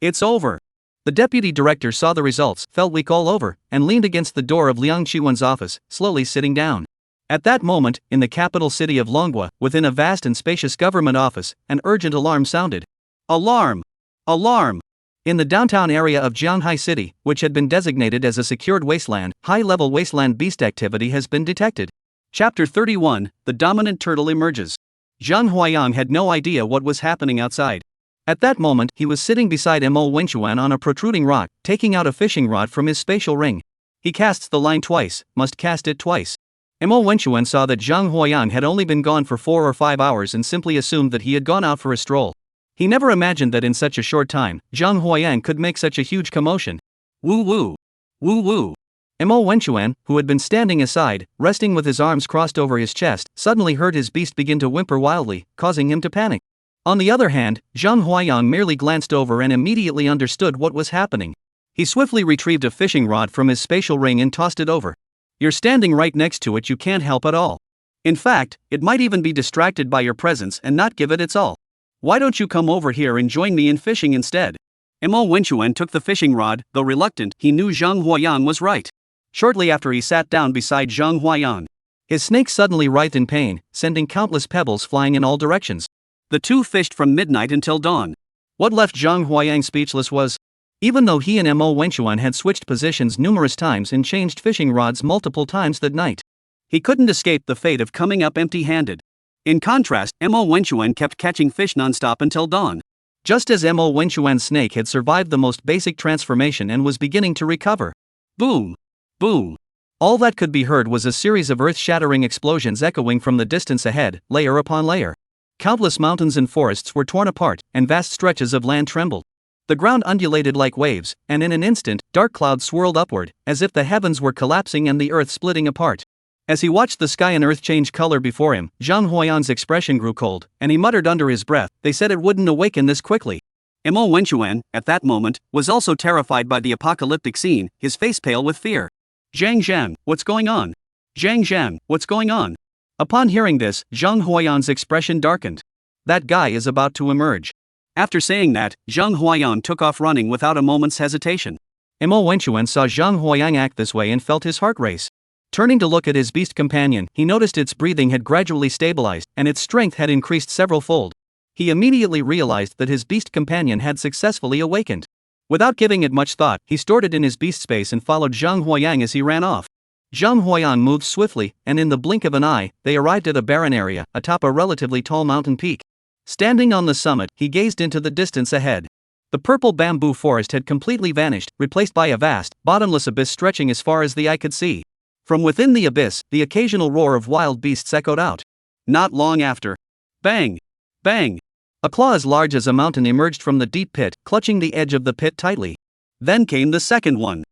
It's over. The deputy director saw the results, felt weak all over, and leaned against the door of Liang Qiwen's office, slowly sitting down. At that moment, in the capital city of Longwa, within a vast and spacious government office, an urgent alarm sounded. Alarm! Alarm! In the downtown area of Zhanghai City, which had been designated as a secured wasteland, high-level wasteland beast activity has been detected. Chapter 31, The Dominant Turtle Emerges. Zhang Huayang had no idea what was happening outside. At that moment, he was sitting beside Mo Wenchuan on a protruding rock, taking out a fishing rod from his spatial ring. He casts the line twice, must cast it twice. Mo Wenchuan saw that Zhang Huayang had only been gone for 4 or 5 hours and simply assumed that he had gone out for a stroll. He never imagined that in such a short time, Zhang Huayang could make such a huge commotion. Woo woo! Woo woo! Mo Wenchuan, who had been standing aside, resting with his arms crossed over his chest, suddenly heard his beast begin to whimper wildly, causing him to panic. On the other hand, Zhang Huayang merely glanced over and immediately understood what was happening. He swiftly retrieved a fishing rod from his spatial ring and tossed it over. You're standing right next to it, you can't help at all. In fact, it might even be distracted by your presence and not give it its all. Why don't you come over here and join me in fishing instead? Mo Wenchuan took the fishing rod, though reluctant, he knew Zhang Huayang was right. Shortly after he sat down beside Zhang Huayang. His snake suddenly writhed in pain, sending countless pebbles flying in all directions. The two fished from midnight until dawn. What left Zhang Huayang speechless was, even though he and Mo Wenchuan had switched positions numerous times and changed fishing rods multiple times that night, he couldn't escape the fate of coming up empty-handed. In contrast, Mo Wenchuan kept catching fish non-stop until dawn. Just as Mo Wenchuan's snake had survived the most basic transformation and was beginning to recover. Boom! Boom! All that could be heard was a series of earth-shattering explosions echoing from the distance ahead, layer upon layer. Countless mountains and forests were torn apart, and vast stretches of land trembled. The ground undulated like waves, and in an instant, dark clouds swirled upward, as if the heavens were collapsing and the earth splitting apart. As he watched the sky and earth change color before him, Zhang Huayang's expression grew cold, and he muttered under his breath, "They said it wouldn't awaken this quickly." Mo Wenchuan, at that moment, was also terrified by the apocalyptic scene, his face pale with fear. "Zhang Zhang, what's going on? Zhang, what's going on? Upon hearing this, Zhang Huayan's expression darkened. That guy is about to emerge. After saying that, Zhang Huayan took off running without a moment's hesitation. Mo Wenchuan saw Zhang Huayang act this way and felt his heart race. Turning to look at his beast companion, he noticed its breathing had gradually stabilized, and its strength had increased several fold. He immediately realized that his beast companion had successfully awakened. Without giving it much thought, he stored it in his beast space and followed Zhang Huayang as he ran off. Zhang Huayan moved swiftly, and in the blink of an eye, they arrived at a barren area, atop a relatively tall mountain peak. Standing on the summit, he gazed into the distance ahead. The purple bamboo forest had completely vanished, replaced by a vast, bottomless abyss stretching as far as the eye could see. From within the abyss, the occasional roar of wild beasts echoed out. Not long after. Bang! Bang! A claw as large as a mountain emerged from the deep pit, clutching the edge of the pit tightly. Then came the second one.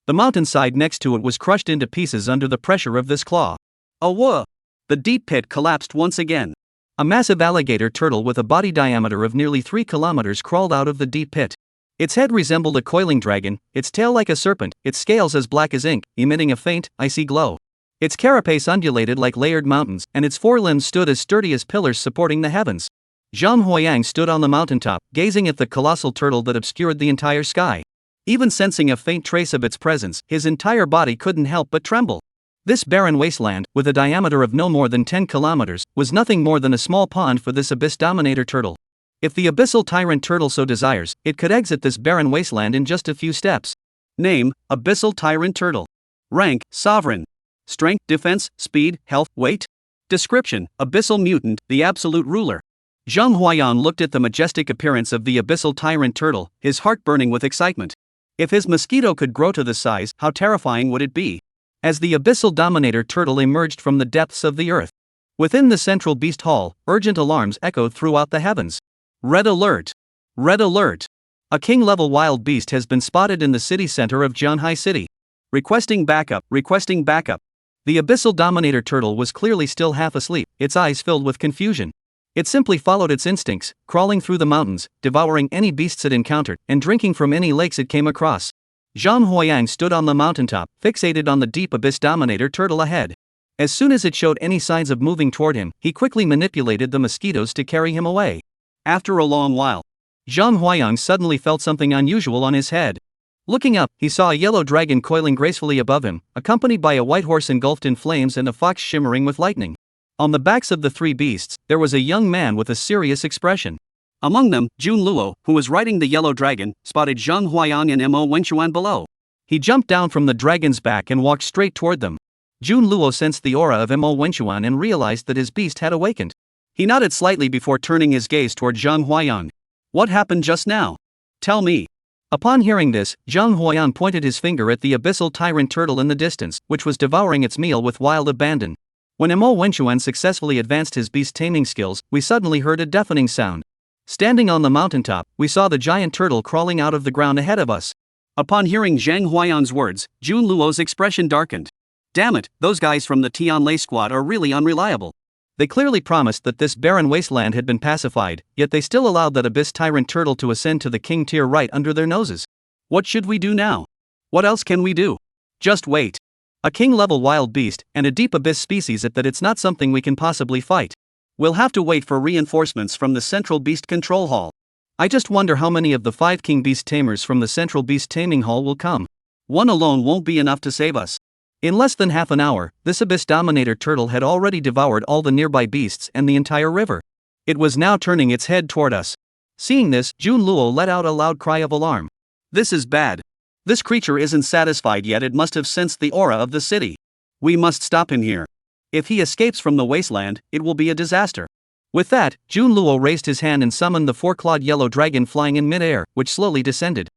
The mountainside next to it was crushed into pieces under the pressure of this claw. Whoa! The deep pit collapsed once again. A massive alligator turtle with a body diameter of nearly 3 kilometers crawled out of the deep pit. Its head resembled a coiling dragon, its tail like a serpent, its scales as black as ink, emitting a faint, icy glow. Its carapace undulated like layered mountains, and its forelimbs stood as sturdy as pillars supporting the heavens. Zhang Huayang stood on the mountaintop, gazing at the colossal turtle that obscured the entire sky. Even sensing a faint trace of its presence, his entire body couldn't help but tremble. This barren wasteland, with a diameter of no more than 10 kilometers, was nothing more than a small pond for this abyss dominator turtle. If the abyssal tyrant turtle so desires, it could exit this barren wasteland in just a few steps. Name: Abyssal Tyrant Turtle. Rank: Sovereign. Strength, Defense, Speed, Health, Weight. Description: Abyssal Mutant, the absolute ruler. Zhang Huayan looked at the majestic appearance of the abyssal tyrant turtle, his heart burning with excitement. If his mosquito could grow to this size, how terrifying would it be? As the abyssal dominator turtle emerged from the depths of the earth. Within the central beast hall, urgent alarms echoed throughout the heavens. Red alert! Red alert! A king-level wild beast has been spotted in the city center of Jianhai City. Requesting backup, requesting backup. The abyssal dominator turtle was clearly still half asleep, its eyes filled with confusion. It simply followed its instincts, crawling through the mountains, devouring any beasts it encountered, and drinking from any lakes it came across. Zhang Huayang stood on the mountaintop, fixated on the deep abyss dominator turtle ahead. As soon as it showed any signs of moving toward him, he quickly manipulated the mosquitoes to carry him away. After a long while, Zhang Huayang suddenly felt something unusual on his head. Looking up, he saw a yellow dragon coiling gracefully above him, accompanied by a white horse engulfed in flames and a fox shimmering with lightning. On the backs of the three beasts, there was a young man with a serious expression. Among them, Jun Luo, who was riding the yellow dragon, spotted Zhang Huayang and Mo Wenchuan below. He jumped down from the dragon's back and walked straight toward them. Jun Luo sensed the aura of Mo Wenchuan and realized that his beast had awakened. He nodded slightly before turning his gaze toward Zhang Huayang. What happened just now? Tell me. Upon hearing this, Zhang Huayang pointed his finger at the abyssal tyrant turtle in the distance, which was devouring its meal with wild abandon. When Mo Wenchuan successfully advanced his beast taming skills, we suddenly heard a deafening sound. Standing on the mountaintop, we saw the giant turtle crawling out of the ground ahead of us. Upon hearing Zhang Huayang's words, Jun Luo's expression darkened. Damn it, those guys from the Tianlei squad are really unreliable. They clearly promised that this barren wasteland had been pacified, yet they still allowed that abyss tyrant turtle to ascend to the king tier right under their noses. What should we do now? What else can we do? Just wait. A king-level wild beast, and a deep abyss species that it's not something we can possibly fight. We'll have to wait for reinforcements from the Central Beast Control Hall. I just wonder how many of the 5 king beast tamers from the Central Beast Taming Hall will come. One alone won't be enough to save us. In less than half an hour, this abyss dominator turtle had already devoured all the nearby beasts and the entire river. It was now turning its head toward us. Seeing this, Jun Luo let out a loud cry of alarm. This is bad. This creature isn't satisfied yet. It must have sensed the aura of the city. We must stop him here. If he escapes from the wasteland, it will be a disaster. With that, Jun Luo raised his hand and summoned the 4-clawed yellow dragon flying in midair, which slowly descended.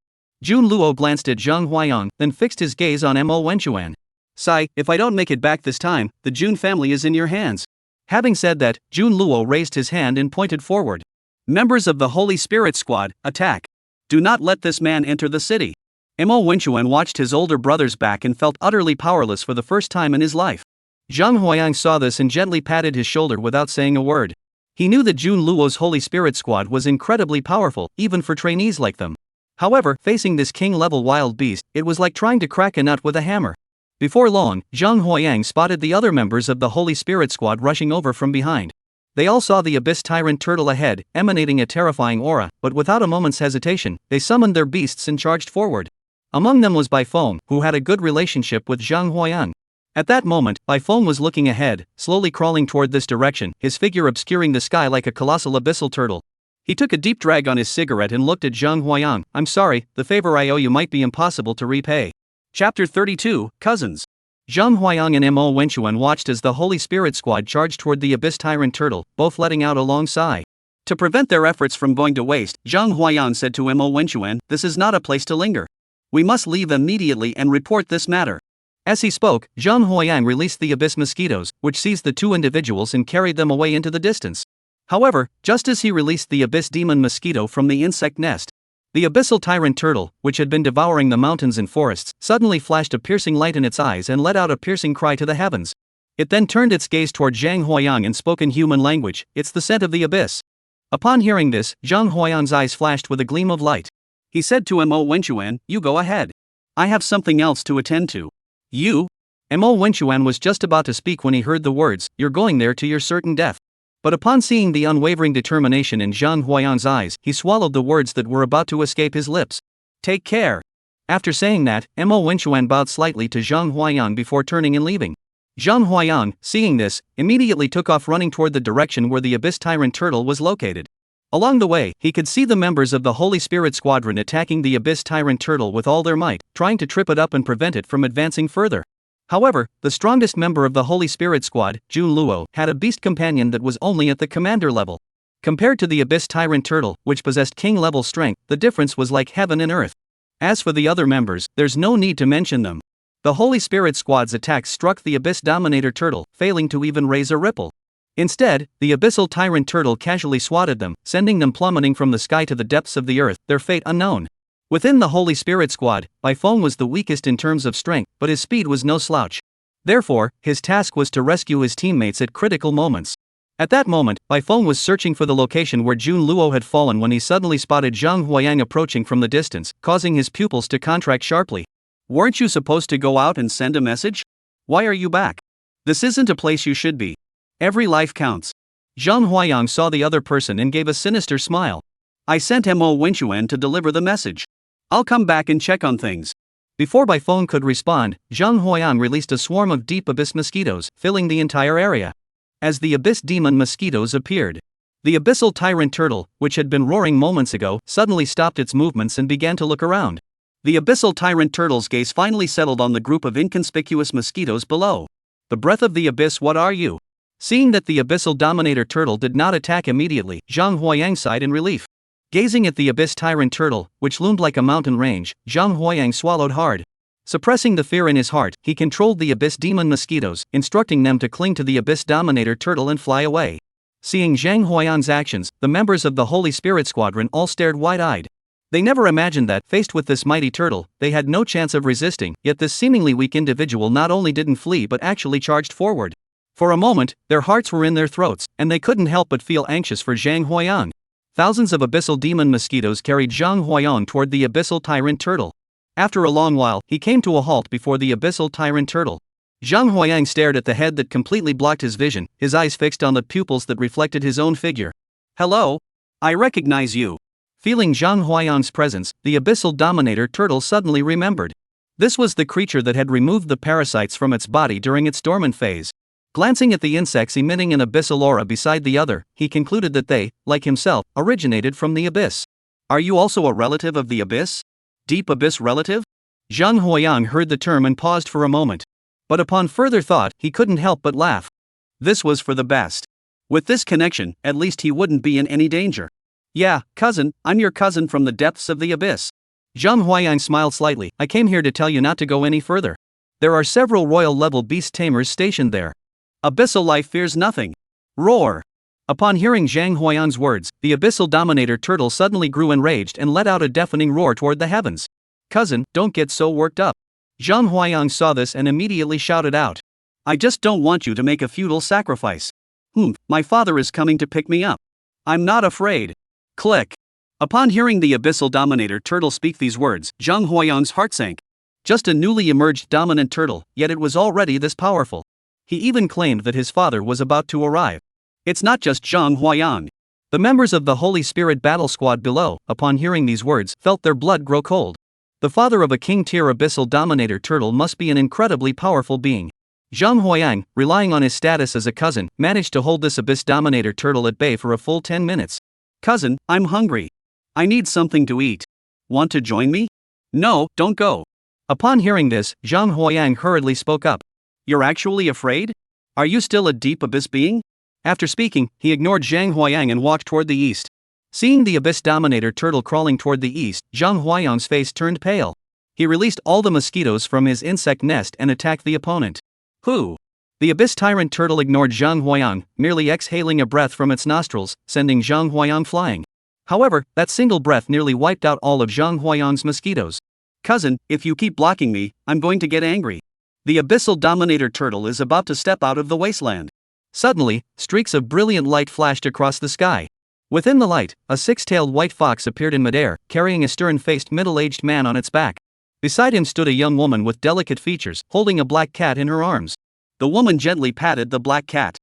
Jun Luo glanced at Zhang Huayang, then fixed his gaze on Mo Wenchuan. Sai, if I don't make it back this time, the Jun family is in your hands. Having said that, Jun Luo raised his hand and pointed forward. Members of the Holy Spirit Squad, attack. Do not let this man enter the city. Mo Wenchuan watched his older brother's back and felt utterly powerless for the first time in his life. Zhang Huayang saw this and gently patted his shoulder without saying a word. He knew that Jun Luo's Holy Spirit Squad was incredibly powerful, even for trainees like them. However, facing this king-level wild beast, it was like trying to crack a nut with a hammer. Before long, Zhang Huayang spotted the other members of the Holy Spirit Squad rushing over from behind. They all saw the Abyss Tyrant Turtle ahead, emanating a terrifying aura, but without a moment's hesitation, they summoned their beasts and charged forward. Among them was Bai Feng, who had a good relationship with Zhang Huayang. At that moment, Bai Feng was looking ahead, slowly crawling toward this direction, his figure obscuring the sky like a colossal abyssal turtle. He took a deep drag on his cigarette and looked at Zhang Huayang. "I'm sorry, the favor I owe you might be impossible to repay." Chapter 32, Cousins. Zhang Huayang and Mo Wenquan watched as the Holy Spirit Squad charged toward the Abyss Tyrant Turtle, both letting out a long sigh. To prevent their efforts from going to waste, Zhang Huayang said to Mo Wenquan, "This is not a place to linger. We must leave immediately and report this matter." As he spoke, Zhang Huayang released the Abyss Mosquitoes, which seized the two individuals and carried them away into the distance. However, just as he released the Abyss Demon Mosquito from the insect nest, the Abyssal Tyrant Turtle, which had been devouring the mountains and forests, suddenly flashed a piercing light in its eyes and let out a piercing cry to the heavens. It then turned its gaze toward Zhang Huayang and spoke in human language, "It's the scent of the abyss." Upon hearing this, Zhang Huayang's eyes flashed with a gleam of light. He said to Mo Wenquan, "You go ahead. I have something else to attend to." "You?" Mo Wenquan was just about to speak when he heard the words, "You're going there to your certain death." But upon seeing the unwavering determination in Zhang Huayang's eyes, he swallowed the words that were about to escape his lips. "Take care." After saying that, Mo Wenquan bowed slightly to Zhang Huayang before turning and leaving. Zhang Huayang, seeing this, immediately took off running toward the direction where the Abyss Tyrant Turtle was located. Along the way, he could see the members of the Holy Spirit Squadron attacking the Abyss Tyrant Turtle with all their might, trying to trip it up and prevent it from advancing further. However, the strongest member of the Holy Spirit Squad, Jun Luo, had a beast companion that was only at the commander level. Compared to the Abyss Tyrant Turtle, which possessed king-level strength, the difference was like heaven and earth. As for the other members, there's no need to mention them. The Holy Spirit Squad's attacks struck the Abyss Dominator Turtle, failing to even raise a ripple. Instead, the Abyssal Tyrant Turtle casually swatted them, sending them plummeting from the sky to the depths of the earth, their fate unknown. Within the Holy Spirit Squad, Bai Feng was the weakest in terms of strength, but his speed was no slouch. Therefore, his task was to rescue his teammates at critical moments. At that moment, Bai Feng was searching for the location where Jun Luo had fallen when he suddenly spotted Zhang Huayang approaching from the distance, causing his pupils to contract sharply. "Weren't you supposed to go out and send a message? Why are you back? This isn't a place you should be. Every life counts." Zhang Huayang saw the other person and gave a sinister smile. "I sent Mo Wenquan to deliver the message. I'll come back and check on things." Before Bai Feng could respond, Zhang Huayang released a swarm of deep abyss mosquitoes, filling the entire area. As the abyss demon mosquitoes appeared, the abyssal tyrant turtle, which had been roaring moments ago, suddenly stopped its movements and began to look around. The abyssal tyrant turtle's gaze finally settled on the group of inconspicuous mosquitoes below. "The breath of the abyss, what are you?" Seeing that the abyssal dominator turtle did not attack immediately, Zhang Huayang sighed in relief. Gazing at the abyss tyrant turtle, which loomed like a mountain range, Zhang Huayang swallowed hard. Suppressing the fear in his heart, he controlled the abyss demon mosquitoes, instructing them to cling to the abyss dominator turtle and fly away. Seeing Zhang Huayang's actions, the members of the Holy Spirit Squadron all stared wide-eyed. They never imagined that, faced with this mighty turtle, they had no chance of resisting, yet this seemingly weak individual not only didn't flee but actually charged forward. For a moment, their hearts were in their throats, and they couldn't help but feel anxious for Zhang Huayang. Thousands of abyssal demon mosquitoes carried Zhang Huayang toward the abyssal tyrant turtle. After a long while, he came to a halt before the abyssal tyrant turtle. Zhang Huayang stared at the head that completely blocked his vision, his eyes fixed on the pupils that reflected his own figure. "Hello? I recognize you." Feeling Zhang Huayang's presence, the abyssal dominator turtle suddenly remembered. This was the creature that had removed the parasites from its body during its dormant phase. Glancing at the insects emitting an abyssal aura beside the other, he concluded that they, like himself, originated from the abyss. "Are you also a relative of the abyss? Deep abyss relative?" Zhang Huayang heard the term and paused for a moment. But upon further thought, he couldn't help but laugh. This was for the best. With this connection, at least he wouldn't be in any danger. "Yeah, cousin, I'm your cousin from the depths of the abyss." Zhang Huayang smiled slightly. "I came here to tell you not to go any further. There are several royal-level beast tamers stationed there. Abyssal life fears nothing. Roar." Upon hearing Zhang Huayang's words, the abyssal dominator turtle suddenly grew enraged and let out a deafening roar toward the heavens. "Cousin, don't get so worked up." Zhang Huayang saw this and immediately shouted out. "I just don't want you to make a futile sacrifice. My father is coming to pick me up. I'm not afraid." Click. Upon hearing the abyssal dominator turtle speak these words, Zhang Huayang's heart sank. Just a newly emerged dominant turtle, yet it was already this powerful. He even claimed that his father was about to arrive. It's not just Zhang Huayang. The members of the Holy Spirit battle squad below, upon hearing these words, felt their blood grow cold. The father of a king-tier abyssal dominator turtle must be an incredibly powerful being. Zhang Huayang, relying on his status as a cousin, managed to hold this abyss dominator turtle at bay for a full 10 minutes. Cousin, I'm hungry. I need something to eat. Want to join me? No, don't go. Upon hearing this, Zhang Huayang hurriedly spoke up. You're actually afraid? Are you still a deep abyss being? After speaking, he ignored Zhang Huayang and walked toward the east. Seeing the abyss dominator turtle crawling toward the east, Zhang Huayang's face turned pale. He released all the mosquitoes from his insect nest and attacked the opponent. Who? The abyss tyrant turtle ignored Zhang Huayang, merely exhaling a breath from its nostrils, sending Zhang Huayang flying. However, that single breath nearly wiped out all of Zhang Huayang's mosquitoes. Cousin, if you keep blocking me, I'm going to get angry. The abyssal dominator turtle is about to step out of the wasteland. Suddenly, streaks of brilliant light flashed across the sky. Within the light, a six-tailed white fox appeared in midair, carrying a stern-faced middle-aged man on its back. Beside him stood a young woman with delicate features, holding a black cat in her arms. The woman gently patted the black cat.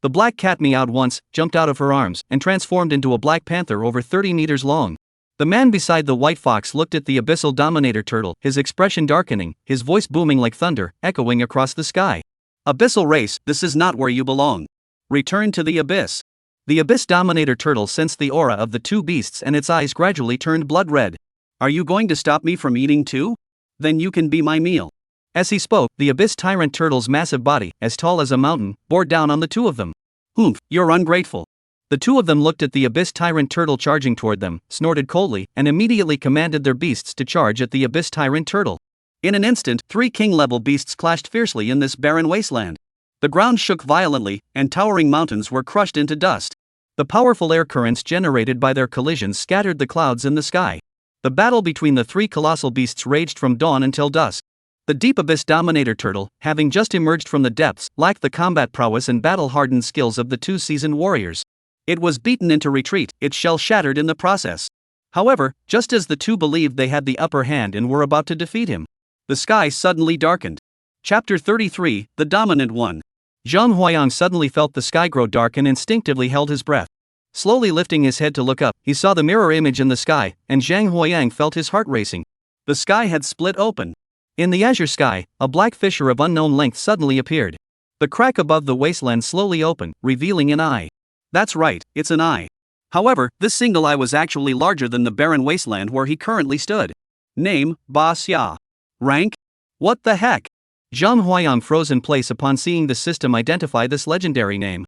The black cat meowed once, jumped out of her arms, and transformed into a black panther over 30 meters long. The man beside the white fox looked at the abyssal dominator turtle, his expression darkening, his voice booming like thunder, echoing across the sky. Abyssal race, this is not where you belong. Return to the abyss. The abyss dominator turtle sensed the aura of the two beasts and its eyes gradually turned blood red. Are you going to stop me from eating too? Then you can be my meal. As he spoke, the abyss tyrant turtle's massive body, as tall as a mountain, bore down on the two of them. Humph, you're ungrateful. The two of them looked at the abyss tyrant turtle charging toward them, snorted coldly, and immediately commanded their beasts to charge at the abyss tyrant turtle. In an instant, 3 king-level beasts clashed fiercely in this barren wasteland. The ground shook violently, and towering mountains were crushed into dust. The powerful air currents generated by their collisions scattered the clouds in the sky. The battle between the 3 colossal beasts raged from dawn until dusk. The deep abyss dominator turtle, having just emerged from the depths, lacked the combat prowess and battle-hardened skills of the 2 seasoned warriors. It was beaten into retreat, its shell shattered in the process. However, just as the two believed they had the upper hand and were about to defeat him, the sky suddenly darkened. Chapter 33, The Dominant One. Zhang Huayang suddenly felt the sky grow dark and instinctively held his breath. Slowly lifting his head to look up, he saw the mirror image in the sky, and Zhang Huayang felt his heart racing. The sky had split open. In the azure sky, a black fissure of unknown length suddenly appeared. The crack above the wasteland slowly opened, revealing an eye. That's right, it's an eye. However, this single eye was actually larger than the barren wasteland where he currently stood. Name, Ba Xia. Rank? What the heck? Zhang Huayang froze in place upon seeing the system identify this legendary name.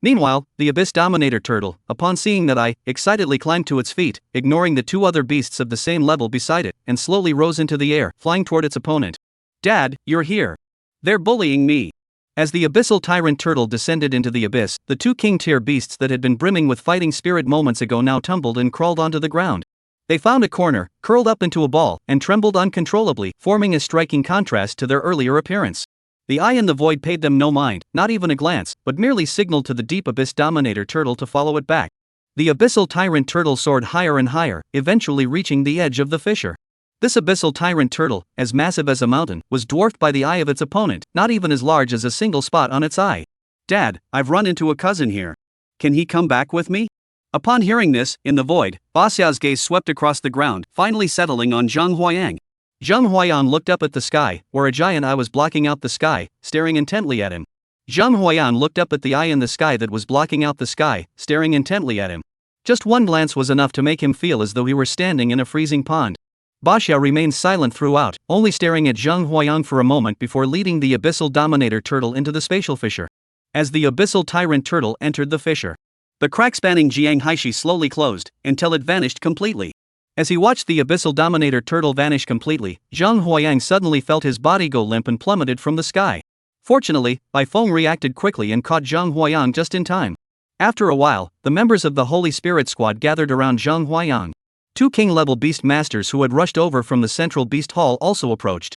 Meanwhile, the abyss dominator turtle, upon seeing that eye, excitedly climbed to its feet, ignoring the 2 other beasts of the same level beside it, and slowly rose into the air, flying toward its opponent. Dad, you're here. They're bullying me. As the abyssal tyrant turtle descended into the abyss, the 2 king-tier beasts that had been brimming with fighting spirit moments ago now tumbled and crawled onto the ground. They found a corner, curled up into a ball, and trembled uncontrollably, forming a striking contrast to their earlier appearance. The eye in the void paid them no mind, not even a glance, but merely signaled to the deep abyss dominator turtle to follow it back. The abyssal tyrant turtle soared higher and higher, eventually reaching the edge of the fissure. This abyssal tyrant turtle, as massive as a mountain, was dwarfed by the eye of its opponent, not even as large as a single spot on its eye. Dad, I've run into a cousin here. Can he come back with me? Upon hearing this, in the void, Ba Xia's gaze swept across the ground, finally settling on Zhang Huayang. Zhang Huayang looked up at the sky, where a giant eye was blocking out the sky, staring intently at him. Zhang Huayang looked up at the eye in the sky that was blocking out the sky, staring intently at him. Just one glance was enough to make him feel as though he were standing in a freezing pond. Ba Xia remained silent throughout, only staring at Zhang Huayang for a moment before leading the abyssal dominator turtle into the spatial fissure. As the abyssal tyrant turtle entered the fissure, the crack-spanning Jiang Haishi slowly closed, until it vanished completely. As he watched the abyssal dominator turtle vanish completely, Zhang Huayang suddenly felt his body go limp and plummeted from the sky. Fortunately, Bai Feng reacted quickly and caught Zhang Huayang just in time. After a while, the members of the Holy Spirit Squad gathered around Zhang Huayang. 2 king-level beast masters who had rushed over from the central beast hall also approached.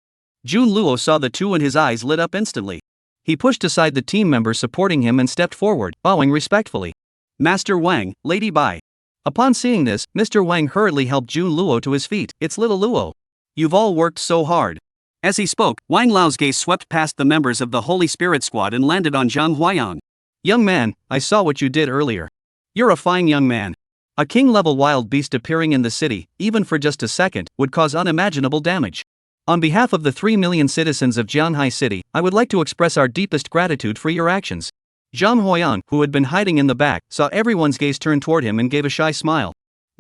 Jun Luo saw the two and his eyes lit up instantly. He pushed aside the team members supporting him and stepped forward, bowing respectfully. Master Wang, Lady Bai. Upon seeing this, Mr. Wang hurriedly helped Jun Luo to his feet. It's little Luo. You've all worked so hard. As he spoke, Wang Lao's gaze swept past the members of the Holy Spirit Squad and landed on Zhang Huayang. Young man, I saw what you did earlier. You're a fine young man. A king-level wild beast appearing in the city, even for just a second, would cause unimaginable damage. On behalf of the 3 million citizens of Jianhai City, I would like to express our deepest gratitude for your actions. Zhang Huayang, who had been hiding in the back, saw everyone's gaze turn toward him and gave a shy smile.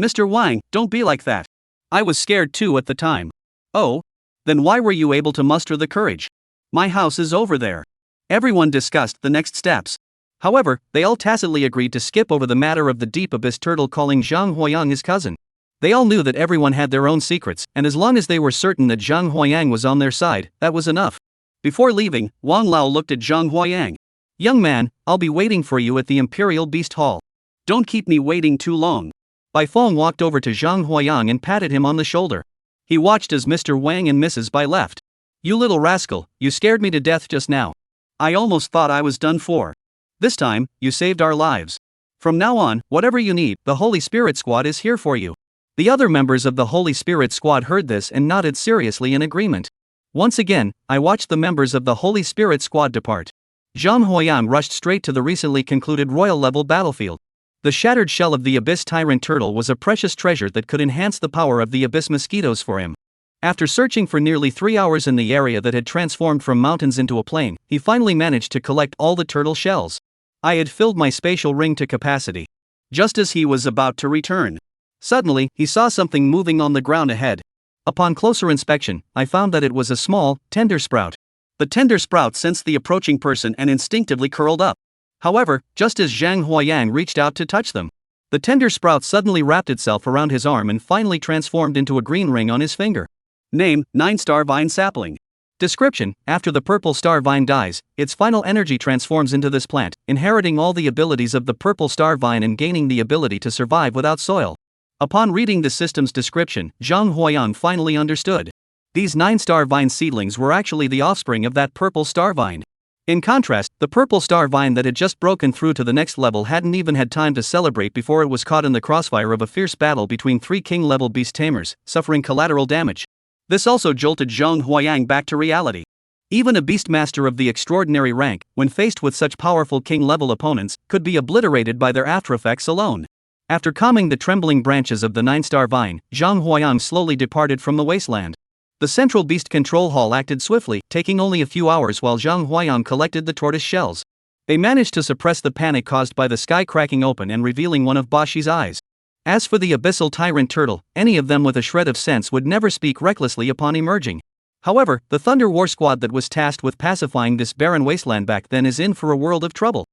Mr. Wang, don't be like that. I was scared too at the time. Oh? Then why were you able to muster the courage? My house is over there. Everyone discussed the next steps. However, they all tacitly agreed to skip over the matter of the deep abyss turtle calling Zhang Huayang his cousin. They all knew that everyone had their own secrets, and as long as they were certain that Zhang Huayang was on their side, that was enough. Before leaving, Wang Lao looked at Zhang Huayang. Young man, I'll be waiting for you at the Imperial Beast Hall. Don't keep me waiting too long. Bai Feng walked over to Zhang Huayang and patted him on the shoulder. He watched as Mr. Wang and Mrs. Bai left. You little rascal, you scared me to death just now. I almost thought I was done for. This time, you saved our lives. From now on, whatever you need, the Holy Spirit Squad is here for you. The other members of the Holy Spirit Squad heard this and nodded seriously in agreement. Once again, I watched the members of the Holy Spirit Squad depart. Zhang Huayang rushed straight to the recently concluded royal-level battlefield. The shattered shell of the Abyss Tyrant Turtle was a precious treasure that could enhance the power of the Abyss Mosquitoes for him. After searching for nearly 3 hours in the area that had transformed from mountains into a plain, he finally managed to collect all the turtle shells. I had filled my spatial ring to capacity. Just as he was about to return, suddenly, he saw something moving on the ground ahead. Upon closer inspection, I found that it was a small, tender sprout. The tender sprout sensed the approaching person and instinctively curled up. However, just as Zhang Huayang reached out to touch them, the tender sprout suddenly wrapped itself around his arm and finally transformed into a green ring on his finger. Name, 9-star vine sapling. Description: after the purple star vine dies, its final energy transforms into this plant, inheriting all the abilities of the purple star vine and gaining the ability to survive without soil. Upon reading the system's description, Zhang Huayang finally understood. These 9-star vine seedlings were actually the offspring of that purple star vine. In contrast, the purple star vine that had just broken through to the next level hadn't even had time to celebrate before it was caught in the crossfire of a fierce battle between 3 king-level beast tamers, suffering collateral damage. This also jolted Zhang Huayang back to reality. Even a beastmaster of the extraordinary rank, when faced with such powerful king-level opponents, could be obliterated by their aftereffects alone. After calming the trembling branches of the 9-star vine, Zhang Huayang slowly departed from the wasteland. The central beast control hall acted swiftly, taking only a few hours while Zhang Huayang collected the tortoise shells. They managed to suppress the panic caused by the sky cracking open and revealing one of Bashi's eyes. As for the abyssal tyrant turtle, any of them with a shred of sense would never speak recklessly upon emerging. However, the Thunder War Squad that was tasked with pacifying this barren wasteland back then is in for a world of trouble.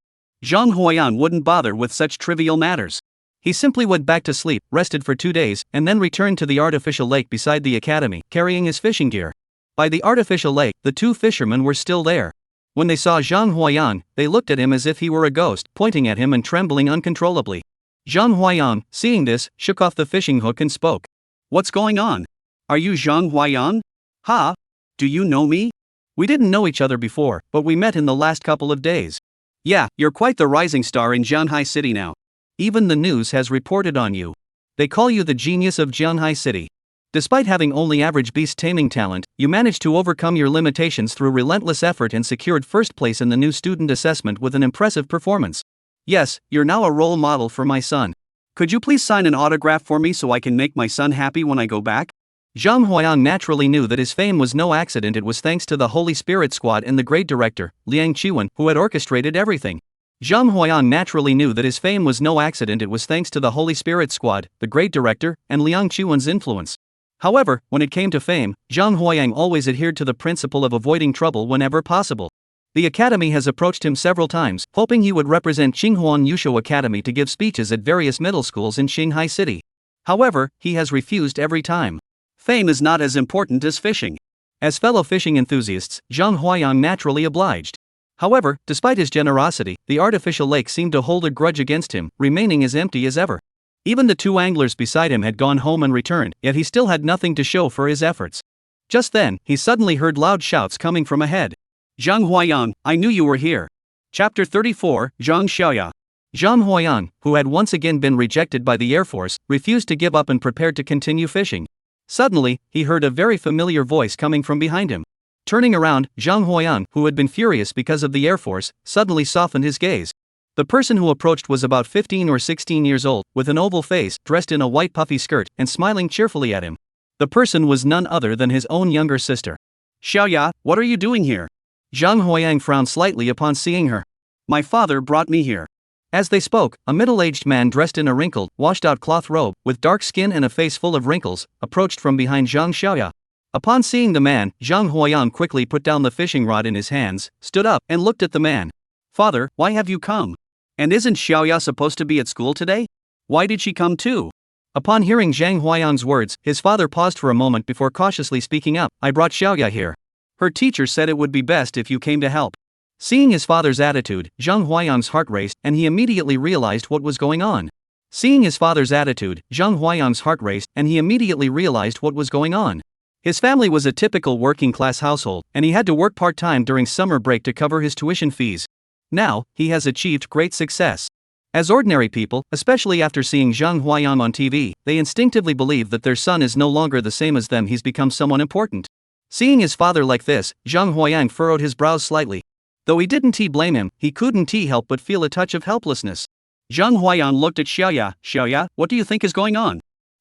Zhang Huayang wouldn't bother with such trivial matters. He simply went back to sleep, rested for 2 days, and then returned to the artificial lake beside the academy, carrying his fishing gear. By the artificial lake, the 2 fishermen were still there. When they saw Zhang Huayang, they looked at him as if he were a ghost, pointing at him and trembling uncontrollably. Zhang Huayang, seeing this, shook off the fishing hook and spoke. What's going on? Are you Zhang Huayang? Ha? Do you know me? We didn't know each other before, but we met in the last couple of days. Yeah, you're quite the rising star in Jianhai City now. Even the news has reported on you. They call you the genius of Jianhai City. Despite having only average beast taming talent, you managed to overcome your limitations through relentless effort and secured first place in the new student assessment with an impressive performance. Yes, you're now a role model for my son. Could you please sign an autograph for me so I can make my son happy when I go back? Zhang Huayang naturally knew that his fame was no accident. It was thanks to the Holy Spirit Squad and the great director, Liang Qiwen, who had orchestrated everything. Zhang Huayang naturally knew that his fame was no accident. It was thanks to the Holy Spirit Squad, the great director, and Liang Qiwen's influence. However, when it came to fame, Zhang Huayang always adhered to the principle of avoiding trouble whenever possible. The academy has approached him several times, hoping he would represent Qinghuan Yushu Academy to give speeches at various middle schools in Shanghai City. However, he has refused every time. Fame is not as important as fishing. As fellow fishing enthusiasts, Zhang Huayang naturally obliged. However, despite his generosity, the artificial lake seemed to hold a grudge against him, remaining as empty as ever. Even the 2 anglers beside him had gone home and returned, yet he still had nothing to show for his efforts. Just then, he suddenly heard loud shouts coming from ahead. Zhang Huayang, I knew you were here. Chapter 34, Zhang Xiaoya. Zhang Huayang, who had once again been rejected by the Air Force, refused to give up and prepared to continue fishing. Suddenly, he heard a very familiar voice coming from behind him. Turning around, Zhang Huayang, who had been furious because of the Air Force, suddenly softened his gaze. The person who approached was about 15 or 16 years old, with an oval face, dressed in a white puffy skirt, and smiling cheerfully at him. The person was none other than his own younger sister. Xiaoya, what are you doing here? Zhang Huayang frowned slightly upon seeing her. My father brought me here. As they spoke, a middle-aged man dressed in a wrinkled, washed-out cloth robe, with dark skin and a face full of wrinkles, approached from behind Zhang Xiaoya. Upon seeing the man, Zhang Huayang quickly put down the fishing rod in his hands, stood up, and looked at the man. Father, why have you come? And isn't Xiaoya supposed to be at school today? Why did she come too? Upon hearing Zhang Huayang's words, his father paused for a moment before cautiously speaking up. I brought Xiaoya here. Her teacher said it would be best if you came to help. Seeing his father's attitude, Zhang Huayang's heart raced, and he immediately realized what was going on. Seeing his father's attitude, Zhang Huayang's heart raced, and he immediately realized what was going on. His family was a typical working-class household, and he had to work part-time during summer break to cover his tuition fees. Now, he has achieved great success. As ordinary people, especially after seeing Zhang Huayang on TV, they instinctively believe that their son is no longer the same as them. He's become someone important. Seeing his father like this, Zhang Huayang furrowed his brows slightly. Though he didn't blame him, he couldn't help but feel a touch of helplessness. Zhang Huayang looked at Xiaoya. Xiaoya, what do you think is going on?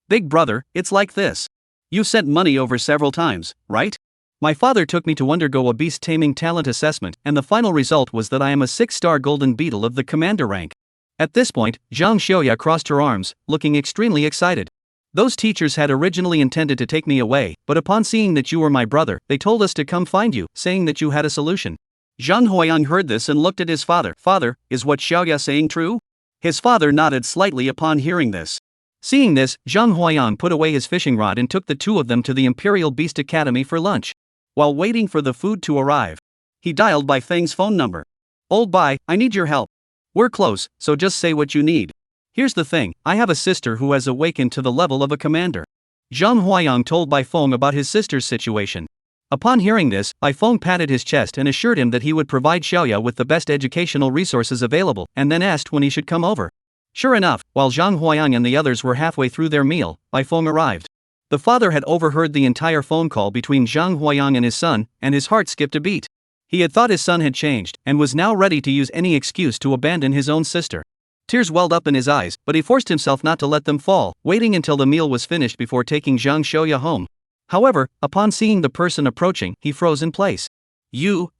Big brother, it's like this. You sent money over several times, right? My father took me to undergo a beast taming talent assessment, and the final result was that I am a 6-star golden beetle of the commander rank. At this point, Zhang Xiaoya crossed her arms, looking extremely excited. Those teachers had originally intended to take me away, but upon seeing that you were my brother, they told us to come find you, saying that you had a solution. Zhang Huayang heard this and looked at his father. Father, is what Xiaoya saying true? His father nodded slightly upon hearing this. Seeing this, Zhang Huayang put away his fishing rod and took the two of them to the Imperial Beast Academy for lunch. While waiting for the food to arrive, he dialed Bai Feng's phone number. Old Bai, I need your help. We're close, so just say what you need. Here's the thing, I have a sister who has awakened to the level of a commander. Zhang Huayang told Bai Feng about his sister's situation. Upon hearing this, Bai Feng patted his chest and assured him that he would provide Xiaoya with the best educational resources available, and then asked when he should come over. Sure enough, while Zhang Huayang and the others were halfway through their meal, Bai Feng arrived. The father had overheard the entire phone call between Zhang Huayang and his son, and his heart skipped a beat. He had thought his son had changed, and was now ready to use any excuse to abandon his own sister. Tears welled up in his eyes, but he forced himself not to let them fall, waiting until the meal was finished before taking Zhang Xiaoya home. However, upon seeing the person approaching, he froze in place. You.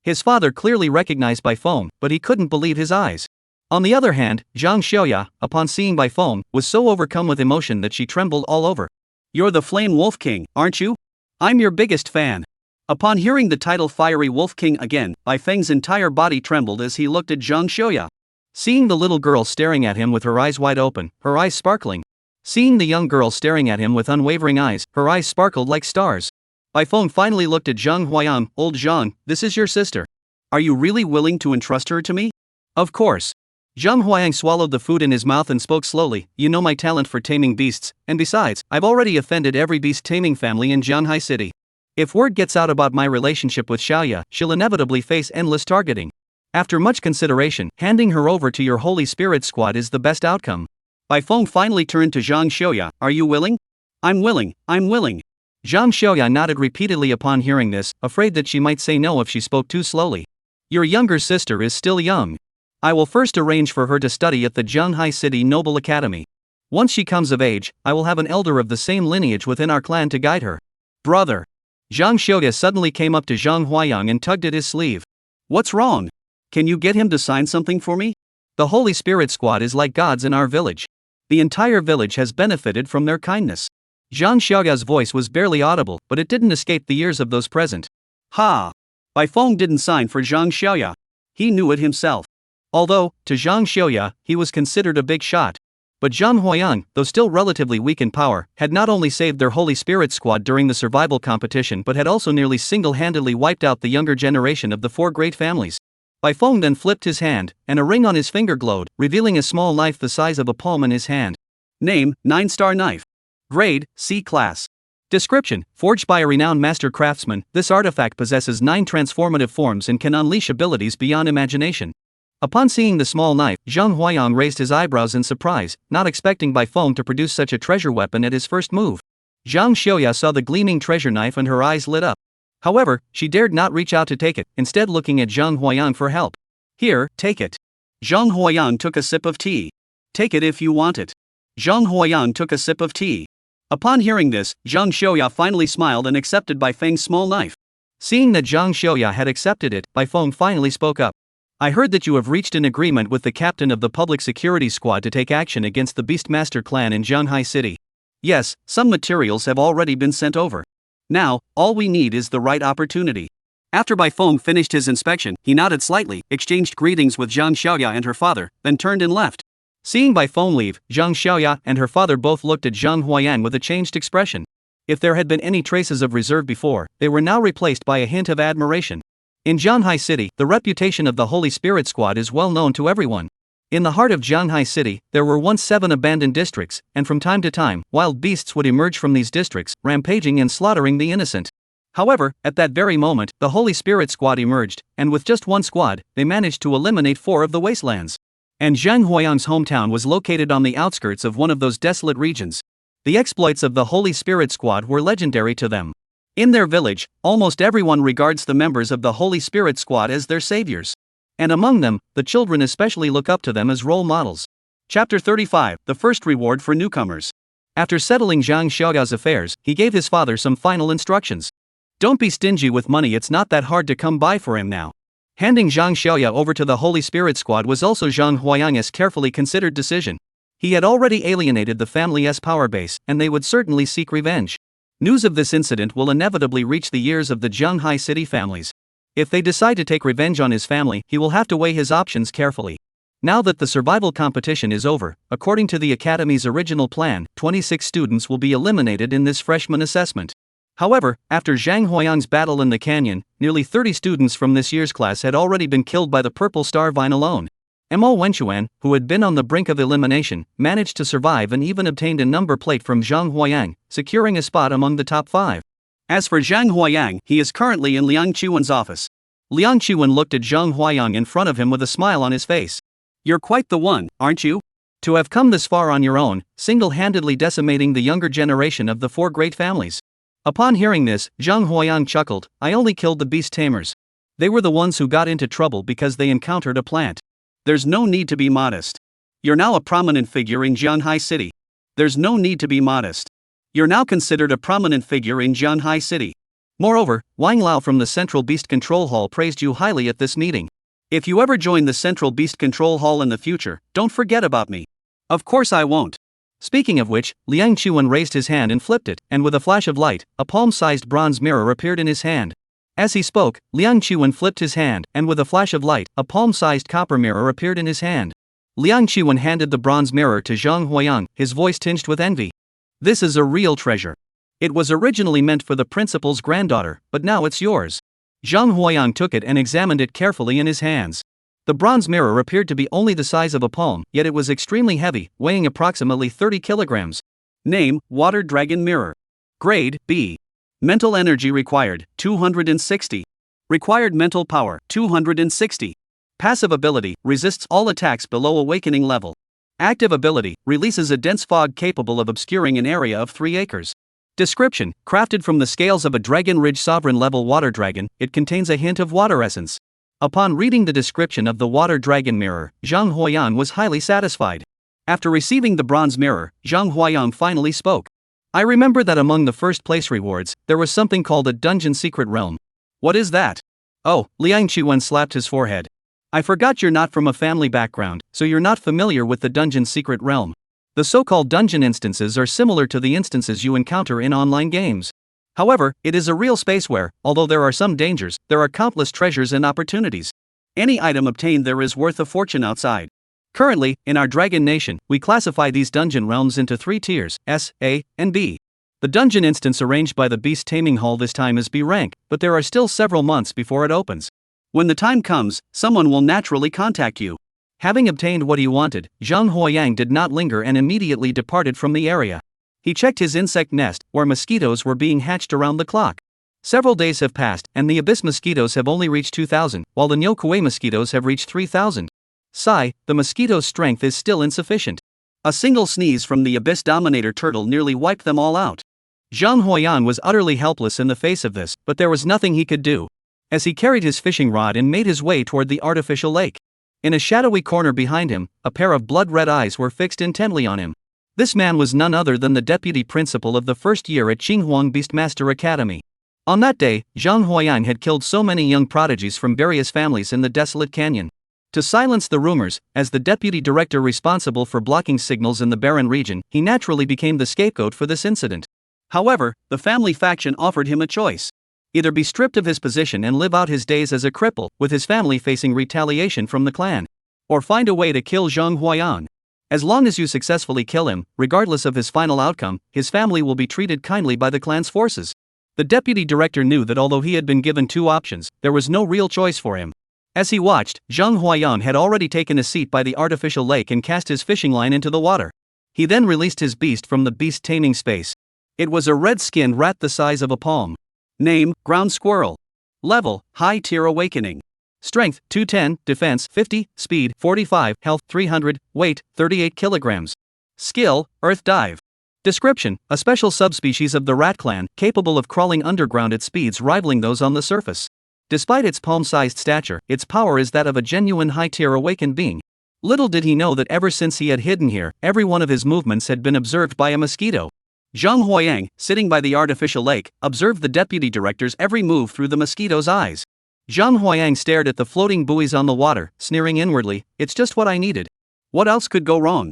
His father clearly recognized Bai Feng, but he couldn't believe his eyes. On the other hand, Zhang Xiaoya, upon seeing Bai Feng, was so overcome with emotion that she trembled all over. You're the Flame Wolf King, aren't you? I'm your biggest fan. Upon hearing the title Fiery Wolf King again, Bai Feng's entire body trembled as he looked at Zhang Xiaoya. Seeing the little girl staring at him with her eyes wide open, her eyes sparkling. Seeing the young girl staring at him with unwavering eyes, her eyes sparkled like stars. Bai Feng finally looked at Zhang Huayang. Old Zhang, this is your sister. Are you really willing to entrust her to me? Of course. Zhang Huayang swallowed the food in his mouth and spoke slowly. You know my talent for taming beasts, and besides, I've already offended every beast taming family in Jianhai City. If word gets out about my relationship with Xiaoya, she'll inevitably face endless targeting. After much consideration, handing her over to your Holy Spirit squad is the best outcome. Bai Feng finally turned to Zhang Xiaoya. Are you willing? I'm willing. Zhang Xiaoya nodded repeatedly upon hearing this, afraid that she might say no if she spoke too slowly. Your younger sister is still young. I will first arrange for her to study at the Jianhai City Noble Academy. Once she comes of age, I will have an elder of the same lineage within our clan to guide her. Brother. Zhang Xiaoya suddenly came up to Zhang Huayang and tugged at his sleeve. What's wrong? Can you get him to sign something for me? The Holy Spirit squad is like gods in our village. The entire village has benefited from their kindness. Zhang Xiaoya's voice was barely audible, but it didn't escape the ears of those present. Ha! Bai Feng didn't sign for Zhang Xiaoya. He knew it himself. Although, to Zhang Xiaoya, he was considered a big shot. But Zhang Huayang, though still relatively weak in power, had not only saved their Holy Spirit squad during the survival competition but had also nearly single-handedly wiped out the younger generation of the 4 great families. Bai Feng then flipped his hand, and a ring on his finger glowed, revealing a small knife the size of a palm in his hand. Name, 9-star knife. Grade, C class. Description, forged by a renowned master craftsman, this artifact possesses 9 transformative forms and can unleash abilities beyond imagination. Upon seeing the small knife, Zhang Huayang raised his eyebrows in surprise, not expecting Bai Feng to produce such a treasure weapon at his first move. Zhang Xiaoya saw the gleaming treasure knife and her eyes lit up. However, she dared not reach out to take it, instead looking at Zhang Huayang for help. Here, take it. Zhang Huayang took a sip of tea. Take it if you want it. Zhang Huayang took a sip of tea. Upon hearing this, Zhang Xiaoya finally smiled and accepted Bai Feng's small knife. Seeing that Zhang Xiaoya had accepted it, Bai Feng finally spoke up. I heard that you have reached an agreement with the captain of the public security squad to take action against the Beastmaster clan in Zhanghai City. Yes, some materials have already been sent over. Now, all we need is the right opportunity. After Bai Feng finished his inspection, he nodded slightly, exchanged greetings with Zhang Xiaoya and her father, then turned and left. Seeing Bai Feng leave, Zhang Xiaoya and her father both looked at Zhang Huayang with a changed expression. If there had been any traces of reserve before, they were now replaced by a hint of admiration. In Zhanghai City, the reputation of the Holy Spirit Squad is well known to everyone. In the heart of Zhanghai City, there were once 7 abandoned districts, and from time to time, wild beasts would emerge from these districts, rampaging and slaughtering the innocent. However, at that very moment, the Holy Spirit Squad emerged, and with just one squad, they managed to eliminate 4 of the wastelands. And Zhang Huayang's hometown was located on the outskirts of one of those desolate regions. The exploits of the Holy Spirit Squad were legendary to them. In their village, almost everyone regards the members of the Holy Spirit Squad as their saviors. And among them, the children especially look up to them as role models. Chapter 35, The First Reward for Newcomers. After settling Zhang Xiaoya's affairs, he gave his father some final instructions. Don't be stingy with money, it's not that hard to come by for him now. Handing Zhang Xiaoya over to the Holy Spirit Squad was also Zhang Huayang's carefully considered decision. He had already alienated the family's power base, and they would certainly seek revenge. News of this incident will inevitably reach the ears of the Zhanghai City families. If they decide to take revenge on his family, he will have to weigh his options carefully. Now that the survival competition is over, according to the Academy's original plan, 26 students will be eliminated in this freshman assessment. However, after Zhang Huayang's battle in the canyon, nearly 30 students from this year's class had already been killed by the purple star vine alone. Mo Wenchuan, who had been on the brink of elimination, managed to survive and even obtained a number plate from Zhang Huayang, securing a spot among the top 5. As for Zhang Huayang, he is currently in Liang Qiwen's office. Liang Qiwen looked at Zhang Huayang in front of him with a smile on his face. You're quite the one, aren't you? To have come this far on your own, single-handedly decimating the younger generation of the 4 great families. Upon hearing this, Zhang Huayang chuckled. I only killed the beast tamers. They were the ones who got into trouble because they encountered a plant. There's no need to be modest. You're now a prominent figure in Zhanghai City. There's no need to be modest. You're now considered a prominent figure in Zhanghai City. Moreover, Wang Lao from the Central Beast Control Hall praised you highly at this meeting. If you ever join the Central Beast Control Hall in the future, don't forget about me. Of course I won't. Speaking of which, Liang Qiwen raised his hand and flipped it, and with a flash of light, a palm-sized bronze mirror appeared in his hand. As he spoke, Liang Qiwen flipped his hand, and with a flash of light, a palm-sized copper mirror appeared in his hand. Liang Qiwen handed the bronze mirror to Zhang Huayang, his voice tinged with envy. This is a real treasure. It was originally meant for the principal's granddaughter, but now it's yours. Zhang Huayang took it and examined it carefully in his hands. The bronze mirror appeared to be only the size of a palm, yet it was extremely heavy, weighing approximately 30 kilograms. Name, Water Dragon Mirror. Grade, B. Mental energy required, 260. Required mental power, 260. Passive ability, resists all attacks below awakening level. Active ability, releases a dense fog capable of obscuring an area of 3 acres. Description, crafted from the scales of a Dragon Ridge Sovereign-level water dragon, it contains a hint of water essence. Upon reading the description of the Water Dragon Mirror, Zhang Huayang was highly satisfied. After receiving the bronze mirror, Zhang Huayang finally spoke. I remember that among the first place rewards, there was something called a Dungeon Secret Realm. What is that? Oh, Liang Qiwen slapped his forehead. I forgot you're not from a family background, so you're not familiar with the Dungeon Secret Realm. The so-called dungeon instances are similar to the instances you encounter in online games. However, it is a real space where, although there are some dangers, there are countless treasures and opportunities. Any item obtained there is worth a fortune outside. Currently, in our Dragon Nation, we classify these dungeon realms into 3 tiers, S, A, and B. The dungeon instance arranged by the Beast Taming Hall this time is B rank, but there are still several months before it opens. When the time comes, someone will naturally contact you. Having obtained what he wanted, Zhang Huayang did not linger and immediately departed from the area. He checked his insect nest, where mosquitoes were being hatched around the clock. Several days have passed, and the abyss mosquitoes have only reached 2,000, while the Nyokue mosquitoes have reached 3,000. Sigh, the mosquito's strength is still insufficient. A single sneeze from the abyss dominator turtle nearly wiped them all out. Zhang Huayan was utterly helpless in the face of this, but there was nothing he could do. As he carried his fishing rod and made his way toward the artificial lake. In a shadowy corner behind him, a pair of blood-red eyes were fixed intently on him. This man was none other than the deputy principal of the first year at Qinghuang Beastmaster Academy. On that day, Zhang Huayan had killed so many young prodigies from various families in the desolate canyon. To silence the rumors, as the deputy director responsible for blocking signals in the barren region, he naturally became the scapegoat for this incident. However, the family faction offered him a choice. Either be stripped of his position and live out his days as a cripple, with his family facing retaliation from the clan. Or find a way to kill Zhang Huayan. As long as you successfully kill him, regardless of his final outcome, his family will be treated kindly by the clan's forces. The deputy director knew that although he had been given two options, there was no real choice for him. As he watched, Zhang Huayan had already taken a seat by the artificial lake and cast his fishing line into the water. He then released his beast from the beast taming space. It was a red-skinned rat the size of a palm. Name, Ground Squirrel. Level, High Tier Awakening. Strength, 210, Defense, 50, Speed, 45, Health, 300, Weight, 38 kilograms. Skill, Earth Dive. Description, a special subspecies of the rat clan, capable of crawling underground at speeds rivaling those on the surface. Despite its palm-sized stature, its power is that of a genuine high-tier awakened being. Little did he know that ever since he had hidden here, every one of his movements had been observed by a mosquito. Zhang Huayang, sitting by the artificial lake, observed the deputy director's every move through the mosquito's eyes. Zhang Huayang stared at the floating buoys on the water, sneering inwardly, "It's just what I needed. What else could go wrong?"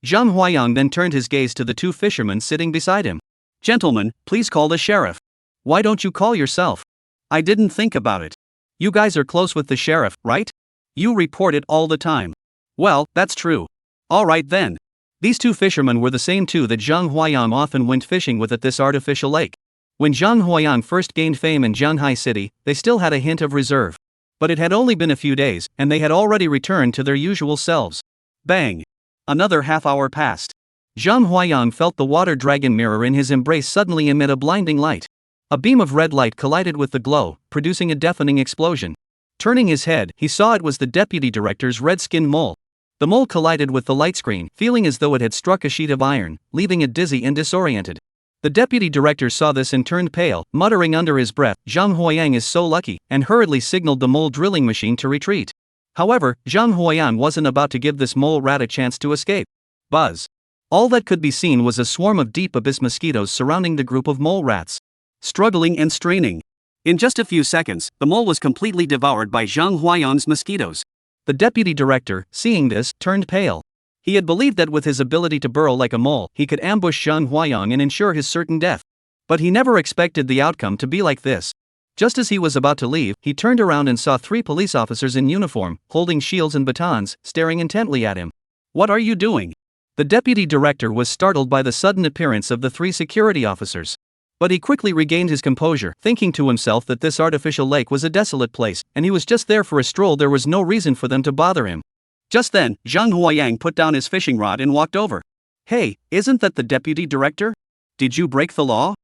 Zhang Huayang then turned his gaze to the two fishermen sitting beside him. "Gentlemen, please call the sheriff." "Why don't you call yourself?" "I didn't think about it." "You guys are close with the sheriff, right? You report it all the time." "Well, that's true." "All right then." These two fishermen were the same two that Zhang Huayang often went fishing with at this artificial lake. When Zhang Huayang first gained fame in Zhanghai City, they still had a hint of reserve. But it had only been a few days, and they had already returned to their usual selves. Bang! Another half-hour passed. Zhang Huayang felt the water dragon mirror in his embrace suddenly emit a blinding light. A beam of red light collided with the glow, producing a deafening explosion. Turning his head, he saw it was the deputy director's red-skinned mole. The mole collided with the light screen, feeling as though it had struck a sheet of iron, leaving it dizzy and disoriented. The deputy director saw this and turned pale, muttering under his breath, "Zhang Huayang is so lucky," and hurriedly signaled the mole drilling machine to retreat. However, Zhang Huayan wasn't about to give this mole rat a chance to escape. Buzz. All that could be seen was a swarm of deep abyss mosquitoes surrounding the group of mole rats. Struggling and straining. In just a few seconds, the mole was completely devoured by Zhang Huayang's mosquitoes. The deputy director, seeing this, turned pale. He had believed that with his ability to burrow like a mole, he could ambush Zhang Huayang and ensure his certain death. But he never expected the outcome to be like this. Just as he was about to leave, he turned around and saw 3 police officers in uniform, holding shields and batons, staring intently at him. "What are you doing?" The deputy director was startled by the sudden appearance of the 3 security officers. But he quickly regained his composure, thinking to himself that this artificial lake was a desolate place, and he was just there for a stroll. There was no reason for them to bother him. Just then, Zhang Huayang put down his fishing rod and walked over. "Hey, isn't that the deputy director? Did you break the law?"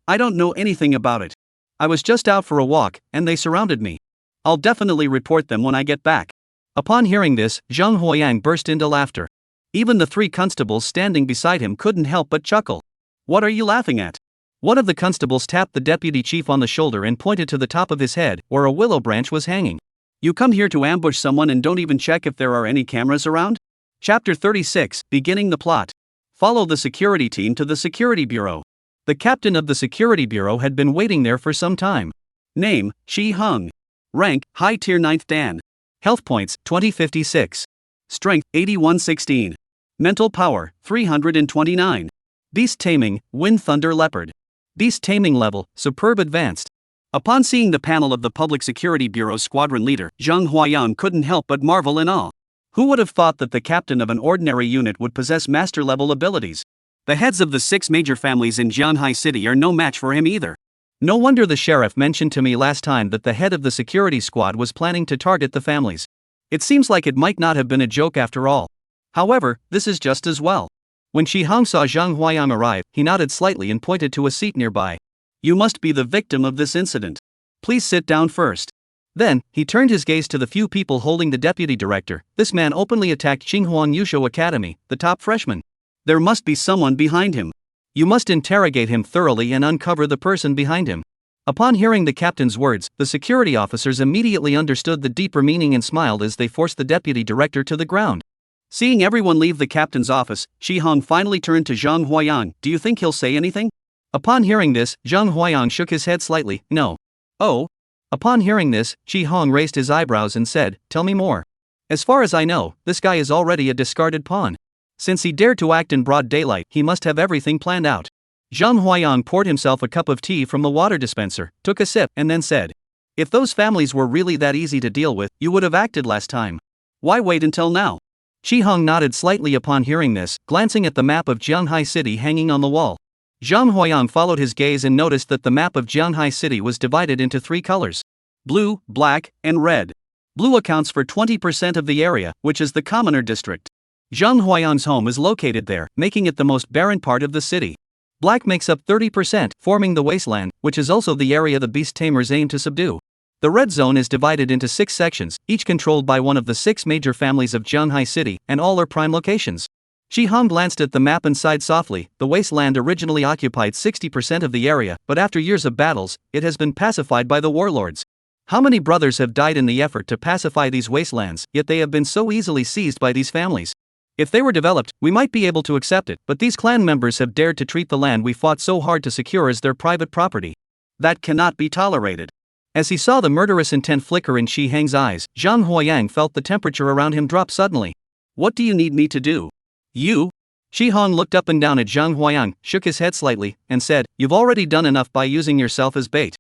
I don't know anything about it. I was just out for a walk, and they surrounded me. I'll definitely report them when I get back." Upon hearing this, Zhang Huayang burst into laughter. Even the 3 constables standing beside him couldn't help but chuckle. "What are you laughing at?" One of the constables tapped the deputy chief on the shoulder and pointed to the top of his head, where a willow branch was hanging. "You come here to ambush someone and don't even check if there are any cameras around?" Chapter 36, Beginning the Plot. Follow the security team to the security bureau. The captain of the security bureau had been waiting there for some time. Name, Shi Hung. Rank, High Tier 9th Dan. Health points, 2056. Strength, 8116. Mental power, 329. Beast taming, Wind Thunder Leopard. Beast taming level, Superb Advanced. Upon seeing the panel of the Public Security Bureau's squadron leader, Zhang Huayang couldn't help but marvel in awe. Who would have thought that the captain of an ordinary unit would possess master-level abilities? The heads of the 6 major families in Zhanghai City are no match for him either. No wonder the sheriff mentioned to me last time that the head of the security squad was planning to target the families. It seems like it might not have been a joke after all. However, this is just as well. When Shi Hong saw Zhang Huayang arrive, he nodded slightly and pointed to a seat nearby. "You must be the victim of this incident. Please sit down first." Then, he turned his gaze to the few people holding the deputy director. This man openly attacked Qinghuang Yusho Academy, the top freshman. There must be someone behind him. You must interrogate him thoroughly and uncover the person behind him. Upon hearing the captain's words, the security officers immediately understood the deeper meaning and smiled as they forced the deputy director to the ground. Seeing everyone leave the captain's office, Shi Hong finally turned to Zhang Huayang. Do you think he'll say anything? Upon hearing this, Zhang Huayang shook his head slightly. No. Oh? Upon hearing this, Shi Hong raised his eyebrows and said, tell me more. As far as I know, this guy is already a discarded pawn. Since he dared to act in broad daylight, he must have everything planned out. Zhang Huayang poured himself a cup of tea from the water dispenser, took a sip, and then said, if those families were really that easy to deal with, you would have acted last time. Why wait until now? Shi Hong nodded slightly upon hearing this, glancing at the map of Jianghai City hanging on the wall. Zhang Huayang followed his gaze and noticed that the map of Jianghai City was divided into 3 colors: blue, black, and red. Blue accounts for 20% of the area, which is the commoner district. Zhang Huayang's home is located there, making it the most barren part of the city. Black makes up 30%, forming the Wasteland, which is also the area the beast tamers aim to subdue. The red zone is divided into 6 sections, each controlled by one of the 6 major families of Jianghai City, and all are prime locations. Shi Hong glanced at the map and sighed softly. The Wasteland originally occupied 60% of the area, but after years of battles, it has been pacified by the warlords. How many brothers have died in the effort to pacify these wastelands, yet they have been so easily seized by these families? If they were developed, we might be able to accept it, but these clan members have dared to treat the land we fought so hard to secure as their private property. That cannot be tolerated. As he saw the murderous intent flicker in Shi Hong's eyes, Zhang Huayang felt the temperature around him drop suddenly. What do you need me to do? You? Shi Hong looked up and down at Zhang Huayang, shook his head slightly, and said, you've already done enough by using yourself as bait.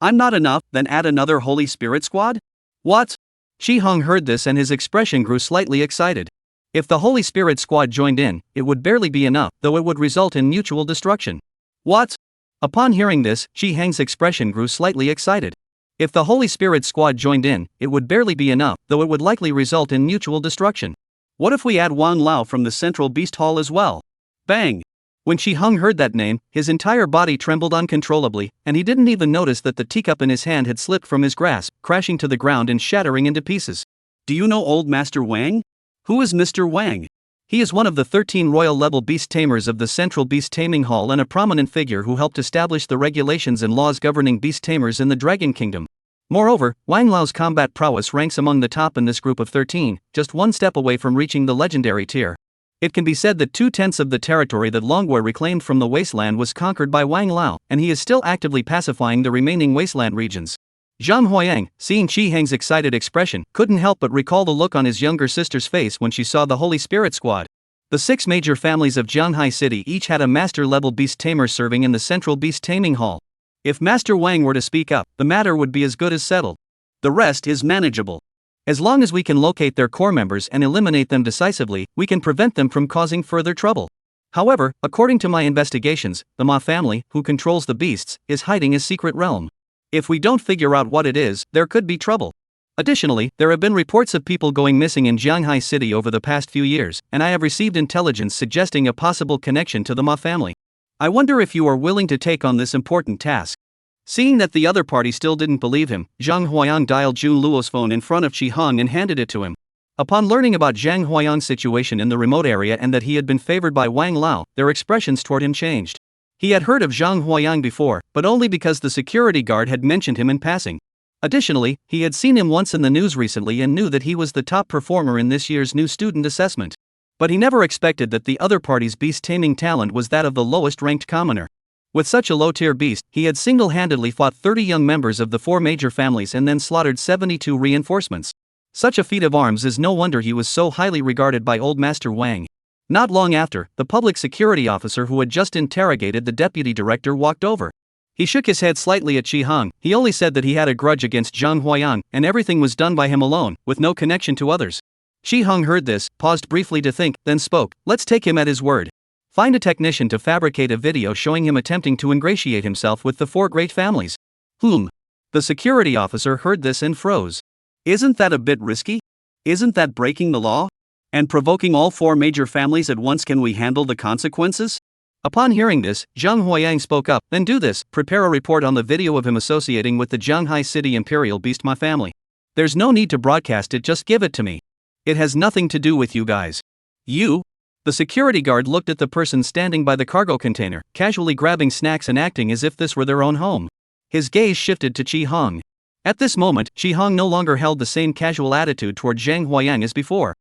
I'm not enough, then add another Holy Spirit squad? What? Shi Hong heard this and his expression grew slightly excited. If the Holy Spirit squad joined in, it would barely be enough, though it would result in mutual destruction. What? Upon hearing this, Shi Hong's expression grew slightly excited. If the Holy Spirit squad joined in, it would barely be enough, though it would likely result in mutual destruction. What if we add Wang Lao from the Central Beast Hall as well? Bang! When Shi Hong heard that name, his entire body trembled uncontrollably, and he didn't even notice that the teacup in his hand had slipped from his grasp, crashing to the ground and shattering into pieces. Do you know Old Master Wang? Who is Mr. Wang? He is one of the 13 royal-level beast tamers of the Central Beast Taming Hall and a prominent figure who helped establish the regulations and laws governing beast tamers in the Dragon Kingdom. Moreover, Wang Lao's combat prowess ranks among the top in this group of 13, just one step away from reaching the legendary tier. It can be said that 2/10 of the territory that Longwei reclaimed from the Wasteland was conquered by Wang Lao, and he is still actively pacifying the remaining Wasteland regions. Zhang Huayang, seeing Shi Hong's excited expression, couldn't help but recall the look on his younger sister's face when she saw the Holy Spirit squad. The 6 major families of Jianghai City each had a master-level beast tamer serving in the Central Beast Taming Hall. If Master Wang were to speak up, the matter would be as good as settled. The rest is manageable. As long as we can locate their core members and eliminate them decisively, we can prevent them from causing further trouble. However, according to my investigations, the Ma family, who controls the beasts, is hiding a secret realm. If we don't figure out what it is, there could be trouble. Additionally, there have been reports of people going missing in Jianghai City over the past few years, and I have received intelligence suggesting a possible connection to the Ma family. I wonder if you are willing to take on this important task. Seeing that the other party still didn't believe him, Zhang Huayang dialed Jun Luo's phone in front of Shi Hong and handed it to him. Upon learning about Zhang Huayang's situation in the remote area and that he had been favored by Wang Lao, their expressions toward him changed. He had heard of Zhang Huayang before, but only because the security guard had mentioned him in passing. Additionally, he had seen him once in the news recently and knew that he was the top performer in this year's new student assessment. But he never expected that the other party's beast taming talent was that of the lowest-ranked commoner. With such a low-tier beast, he had single-handedly fought 30 young members of the 4 major families and then slaughtered 72 reinforcements. Such a feat of arms is no wonder he was so highly regarded by Old Master Wang. Not long after, the public security officer who had just interrogated the deputy director walked over. He shook his head slightly at Shi Hong. He only said that he had a grudge against Zhang Huayang, and everything was done by him alone, with no connection to others. Shi Hong heard this, paused briefly to think, then spoke. Let's take him at his word. Find a technician to fabricate a video showing him attempting to ingratiate himself with the 4 great families. The security officer heard this and froze. Isn't that a bit risky? Isn't that breaking the law? And provoking all 4 major families at once? Can we handle the consequences? Upon hearing this, Zhang Huayang spoke up. Then do this, prepare a report on the video of him associating with the Jianghai City Imperial Beast Ma family. There's no need to broadcast it, just give it to me. It has nothing to do with you guys. You? The security guard looked at the person standing by the cargo container, casually grabbing snacks and acting as if this were their own home. His gaze shifted to Chi Hong. At this moment, Chi Hong no longer held the same casual attitude toward Zhang Huayang as before.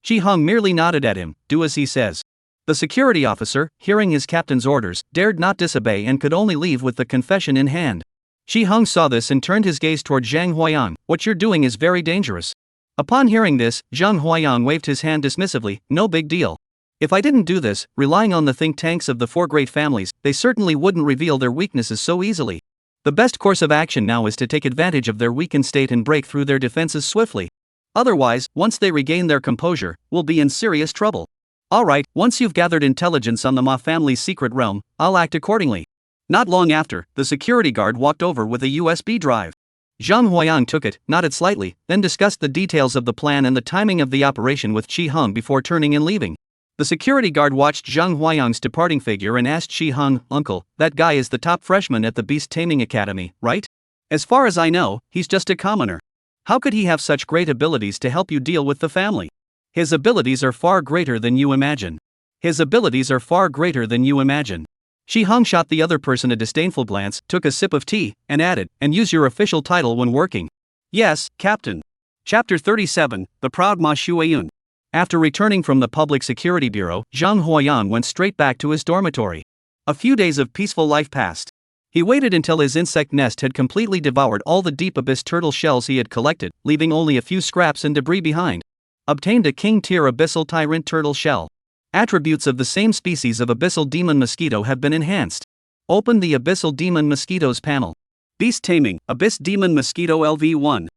Chi Hong merely nodded at him, do as he says. The security officer, hearing his captain's orders, dared not disobey and could only leave with the confession in hand. Chi Hong saw this and turned his gaze toward Zhang Huayang. What you're doing is very dangerous. Upon hearing this, Zhang Huayang waved his hand dismissively, no big deal. If I didn't do this, relying on the think tanks of the four great families, they certainly wouldn't reveal their weaknesses so easily. The best course of action now is to take advantage of their weakened state and break through their defenses swiftly. Otherwise, once they regain their composure, we'll be in serious trouble. Alright, once you've gathered intelligence on the Ma family's secret realm, I'll act accordingly. Not long after, the security guard walked over with a USB drive. Zhang Huayang took it, nodded slightly, then discussed the details of the plan and the timing of the operation with Chi Hong before turning and leaving. The security guard watched Zhang Huayang's departing figure and asked Chi Hong, Uncle, that guy is the top freshman at the Beast Taming Academy, right? As far as I know, he's just a commoner. How could he have such great abilities to help you deal with the family? His abilities are far greater than you imagine. His abilities are far greater than you imagine. Chi Hong shot the other person a disdainful glance, took a sip of tea, and added, and use your official title when working. Yes, Captain. Chapter 37, The Proud Ma Shuayun. After returning from the Public Security Bureau, Zhang Huayang went straight back to his dormitory. A few days of peaceful life passed. He waited until his insect nest had completely devoured all the deep abyss turtle shells he had collected, leaving only a few scraps and debris behind. Obtained a king-tier abyssal tyrant turtle shell. Attributes of the same species of abyssal demon mosquito have been enhanced. Open the abyssal demon mosquitoes panel. Beast taming, abyss demon mosquito LV1.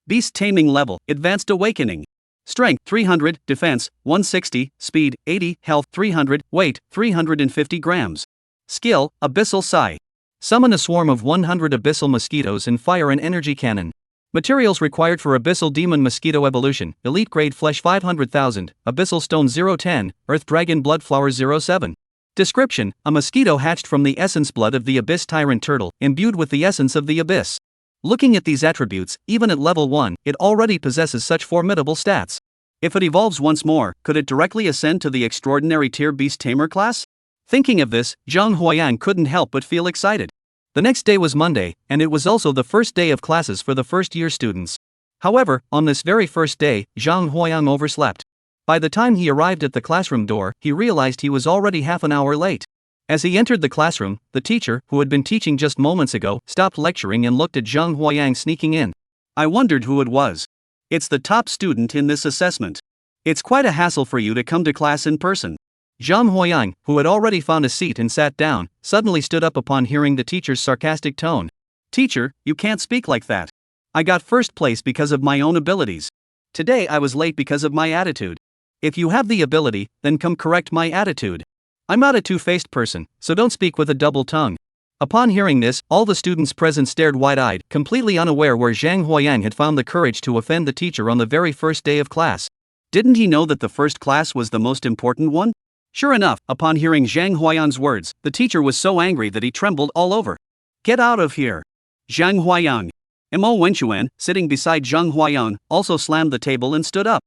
Beast taming level, advanced awakening. Strength 300, defense 160, speed 80, health 300, weight 350 grams. Skill, abyssal sigh. Summon a swarm of 100 abyssal mosquitoes and fire an energy cannon. Materials required for abyssal demon mosquito evolution: elite grade flesh 500,000, abyssal stone 010, earth dragon blood flower 07. Description: a mosquito hatched from the essence blood of the abyss tyrant turtle, imbued with the essence of the abyss. Looking at these attributes, even at level 1, it already possesses such formidable stats. If it evolves once more, could it directly ascend to the extraordinary tier beast tamer class? Thinking of this, Zhang Huayang couldn't help but feel excited. The next day was Monday, and it was also the first day of classes for the first-year students. However, on this very first day, Zhang Huayang overslept. By the time he arrived at the classroom door, he realized he was already half an hour late. As he entered the classroom, the teacher, who had been teaching just moments ago, stopped lecturing and looked at Zhang Huayang sneaking in. I wondered who it was. It's the top student in this assessment. It's quite a hassle for you to come to class in person. Zhang Huayang, who had already found a seat and sat down, suddenly stood up upon hearing the teacher's sarcastic tone. Teacher, you can't speak like that. I got first place because of my own abilities. Today I was late because of my attitude. If you have the ability, then come correct my attitude. I'm not a two-faced person, so don't speak with a double tongue. Upon hearing this, all the students present stared wide-eyed, completely unaware where Zhang Huayang had found the courage to offend the teacher on the very first day of class. Didn't he know that the first class was the most important one? Sure enough, upon hearing Zhang Huayang's words, the teacher was so angry that he trembled all over. Get out of here! Zhang Huayang. Mo Wenchuan, sitting beside Zhang Huayang, also slammed the table and stood up.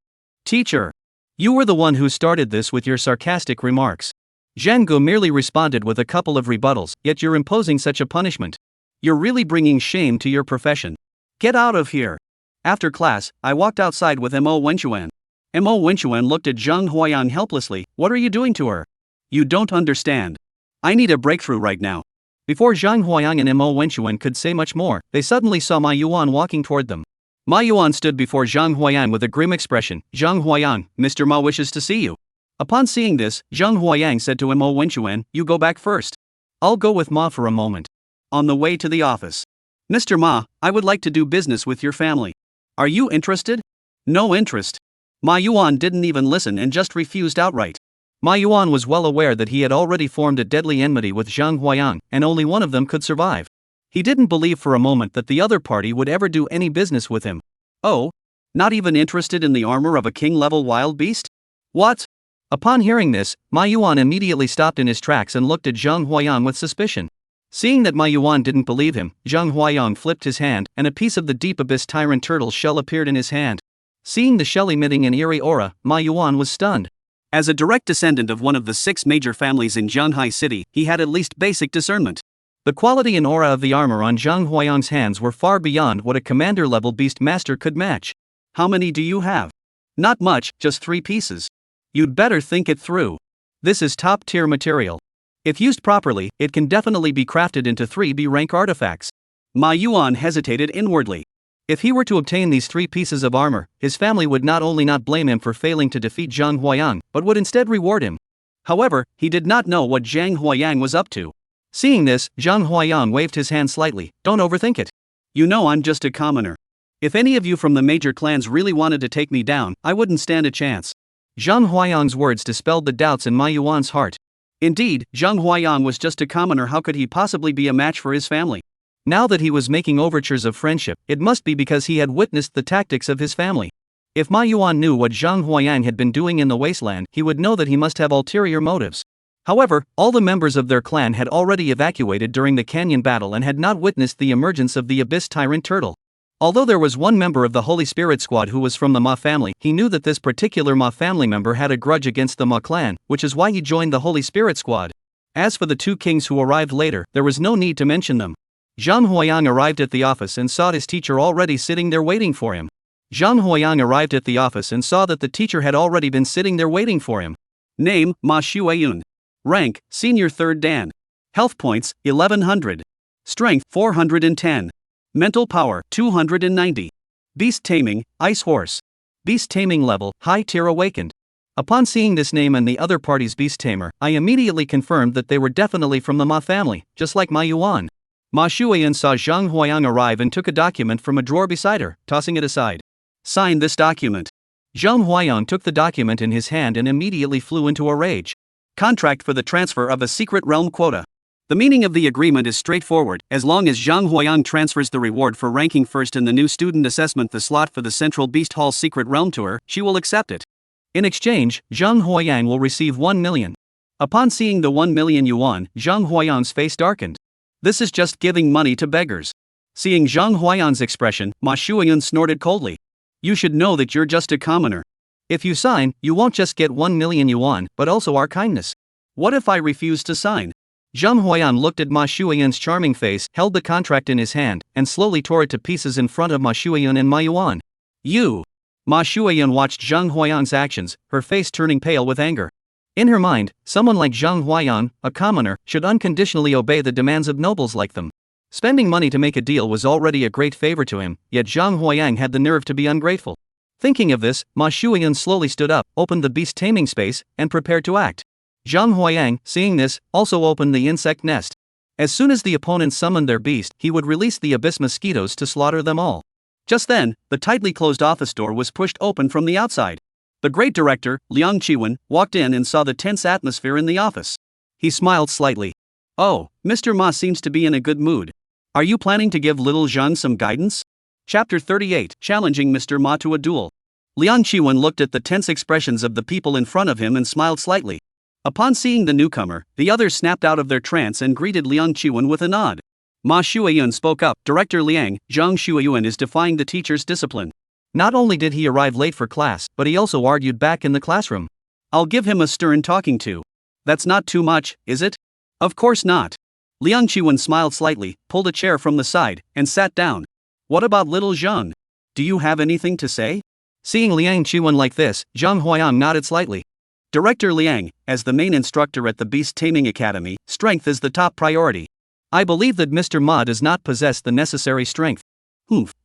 Teacher! You were the one who started this with your sarcastic remarks. Zhang Gu merely responded with a couple of rebuttals, yet you're imposing such a punishment. You're really bringing shame to your profession. Get out of here. After class, I walked outside with Mo Wenchuan. Mo Wenchuan looked at Zhang Huayang helplessly. What are you doing to her? You don't understand. I need a breakthrough right now. Before Zhang Huayang and Mo Wenchuan could say much more, they suddenly saw Ma Yuan walking toward them. Ma Yuan stood before Zhang Huayang with a grim expression. Zhang Huayang, Mr. Ma wishes to see you. Upon seeing this, Zhang Huayang said to Mo Wenchuan, you go back first. I'll go with Ma for a moment. On the way to the office. Mr. Ma, I would like to do business with your family. Are you interested? No interest. Ma Yuan didn't even listen and just refused outright. Ma Yuan was well aware that he had already formed a deadly enmity with Zhang Huayang, and only one of them could survive. He didn't believe for a moment that the other party would ever do any business with him. Oh? Not even interested in the armor of a king-level wild beast? What? Upon hearing this, Ma Yuan immediately stopped in his tracks and looked at Zhang Huayang with suspicion. Seeing that Ma Yuan didn't believe him, Zhang Huayang flipped his hand, and a piece of the deep abyss tyrant turtle shell appeared in his hand. Seeing the shell emitting an eerie aura, Ma Yuan was stunned. As a direct descendant of one of the 6 major families in Zhanghai City, he had at least basic discernment. The quality and aura of the armor on Zhang Huayang's hands were far beyond what a commander-level beast master could match. How many do you have? Not much, just 3 pieces. You'd better think it through. This is top-tier material. If used properly, it can definitely be crafted into 3B rank artifacts. Ma Yuan hesitated inwardly. If he were to obtain these 3 pieces of armor, his family would not only not blame him for failing to defeat Zhang Huayang, but would instead reward him. However, he did not know what Zhang Huayang was up to. Seeing this, Zhang Huayang waved his hand slightly. Don't overthink it. You know I'm just a commoner. If any of you from the major clans really wanted to take me down, I wouldn't stand a chance. Zhang Huayang's words dispelled the doubts in Ma Yuan's heart. Indeed, Zhang Huayang was just a commoner. How could he possibly be a match for his family? Now that he was making overtures of friendship, it must be because he had witnessed the tactics of his family. If Ma Yuan knew what Zhang Huayang had been doing in the Wasteland, he would know that he must have ulterior motives. However, all the members of their clan had already evacuated during the canyon battle and had not witnessed the emergence of the Abyss Tyrant Turtle. Although there was one member of the Holy Spirit Squad who was from the Ma family, he knew that this particular Ma family member had a grudge against the Ma clan, which is why he joined the Holy Spirit Squad. As for the 2 kings who arrived later, there was no need to mention them. Zhang Huayang arrived at the office and saw his teacher already sitting there waiting for him. Zhang Huayang arrived at the office and saw that the teacher had already been sitting there waiting for him. Name, Ma Shuayun. Rank, Senior 3rd Dan. Health points, 1100. Strength, 410. Mental power, 290. Beast taming, Ice Horse. Beast taming level, High Tier Awakened. Upon seeing this name and the other party's beast tamer, I immediately confirmed that they were definitely from the Ma family, just like Ma Yuan. Ma Shuyan saw Zhang Huayang arrive and took a document from a drawer beside her, tossing it aside. Sign this document. Zhang Huayang took the document in his hand and immediately flew into a rage. Contract for the transfer of a secret realm quota. The meaning of the agreement is straightforward. As long as Zhang Huayang transfers the reward for ranking first in the new student assessment, the slot for the Central Beast Hall secret realm to her, she will accept it. In exchange, Zhang Huayang will receive 1 million. Upon seeing the 1 million yuan, Zhang Huayang's face darkened. This is just giving money to beggars. Seeing Zhang Huayang's expression, Ma Shuyan snorted coldly. You should know that you're just a commoner. If you sign, you won't just get 1 million yuan, but also our kindness. What if I refuse to sign? Zhang Huayan looked at Ma Shuyan's charming face, held the contract in his hand, and slowly tore it to pieces in front of Ma Shuyan and Ma Yuan. You! Ma Shuyan watched Zhang Huayan's actions, her face turning pale with anger. In her mind, someone like Zhang Huayan, a commoner, should unconditionally obey the demands of nobles like them. Spending money to make a deal was already a great favor to him, yet Zhang Huayang had the nerve to be ungrateful. Thinking of this, Ma Shuyan slowly stood up, opened the beast taming space, and prepared to act. Zhang Huayang, seeing this, also opened the insect nest. As soon as the opponents summoned their beast, he would release the abyss mosquitoes to slaughter them all. Just then, the tightly closed office door was pushed open from the outside. The great director, Liang Qiwen, walked in and saw the tense atmosphere in the office. He smiled slightly. Oh, Mr. Ma seems to be in a good mood. Are you planning to give little Zhang some guidance? Chapter 38, Challenging Mr. Ma to a Duel. Liang Qiwen looked at the tense expressions of the people in front of him and smiled slightly. Upon seeing the newcomer, the others snapped out of their trance and greeted Liang Qiwen with a nod. Ma Shuayun spoke up. Director Liang, Zhang Shuayun is defying the teacher's discipline. Not only did he arrive late for class, but he also argued back in the classroom. I'll give him a stern talking to. That's not too much, is it? Of course not. Liang Qiwen smiled slightly, pulled a chair from the side, and sat down. What about little Zhang? Do you have anything to say? Seeing Liang Qiwen like this, Zhang Huayang nodded slightly. Director Liang, as the main instructor at the Beast Taming Academy, strength is the top priority. I believe that Mr. Ma does not possess the necessary strength.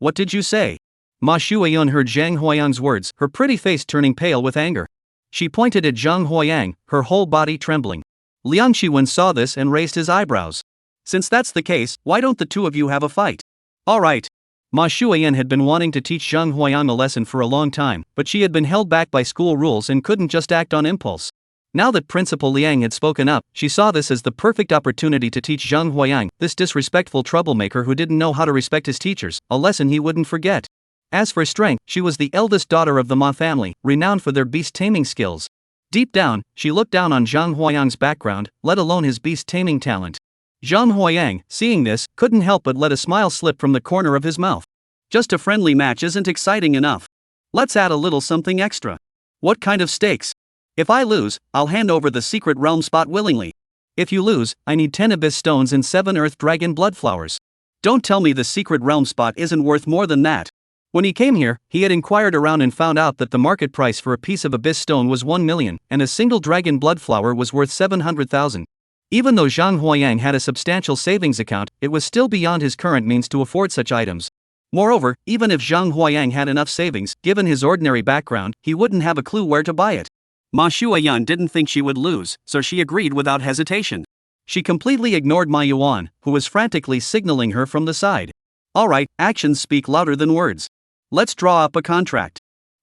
What did you say? Ma Shuayun heard Zhang Huayang's words, her pretty face turning pale with anger. She pointed at Zhang Huayang, her whole body trembling. Liang Qiwen saw this and raised his eyebrows. Since that's the case, why don't the two of you have a fight? Alright. Ma Shuayun had been wanting to teach Zhang Huayang a lesson for a long time, but she had been held back by school rules and couldn't just act on impulse. Now that Principal Liang had spoken up, she saw this as the perfect opportunity to teach Zhang Huayang, this disrespectful troublemaker who didn't know how to respect his teachers, a lesson he wouldn't forget. As for strength, she was the eldest daughter of the Ma family, renowned for their beast taming skills. Deep down, she looked down on Zhang Huayang's background, let alone his beast taming talent. Zhang Huayang, seeing this, couldn't help but let a smile slip from the corner of his mouth. Just a friendly match isn't exciting enough. Let's add a little something extra. What kind of stakes? If I lose, I'll hand over the secret realm spot willingly. If you lose, I need 10 abyss stones and 7 earth dragon blood flowers. Don't tell me the secret realm spot isn't worth more than that. When he came here, he had inquired around and found out that the market price for a piece of abyss stone was 1 million, and a single dragon blood flower was worth 700,000. Even though Zhang Huayang had a substantial savings account, it was still beyond his current means to afford such items. Moreover, even if Zhang Huayang had enough savings, given his ordinary background, he wouldn't have a clue where to buy it. Ma Shuayan didn't think she would lose, so she agreed without hesitation. She completely ignored Ma Yuan, who was frantically signaling her from the side. Alright, actions speak louder than words. Let's draw up a contract.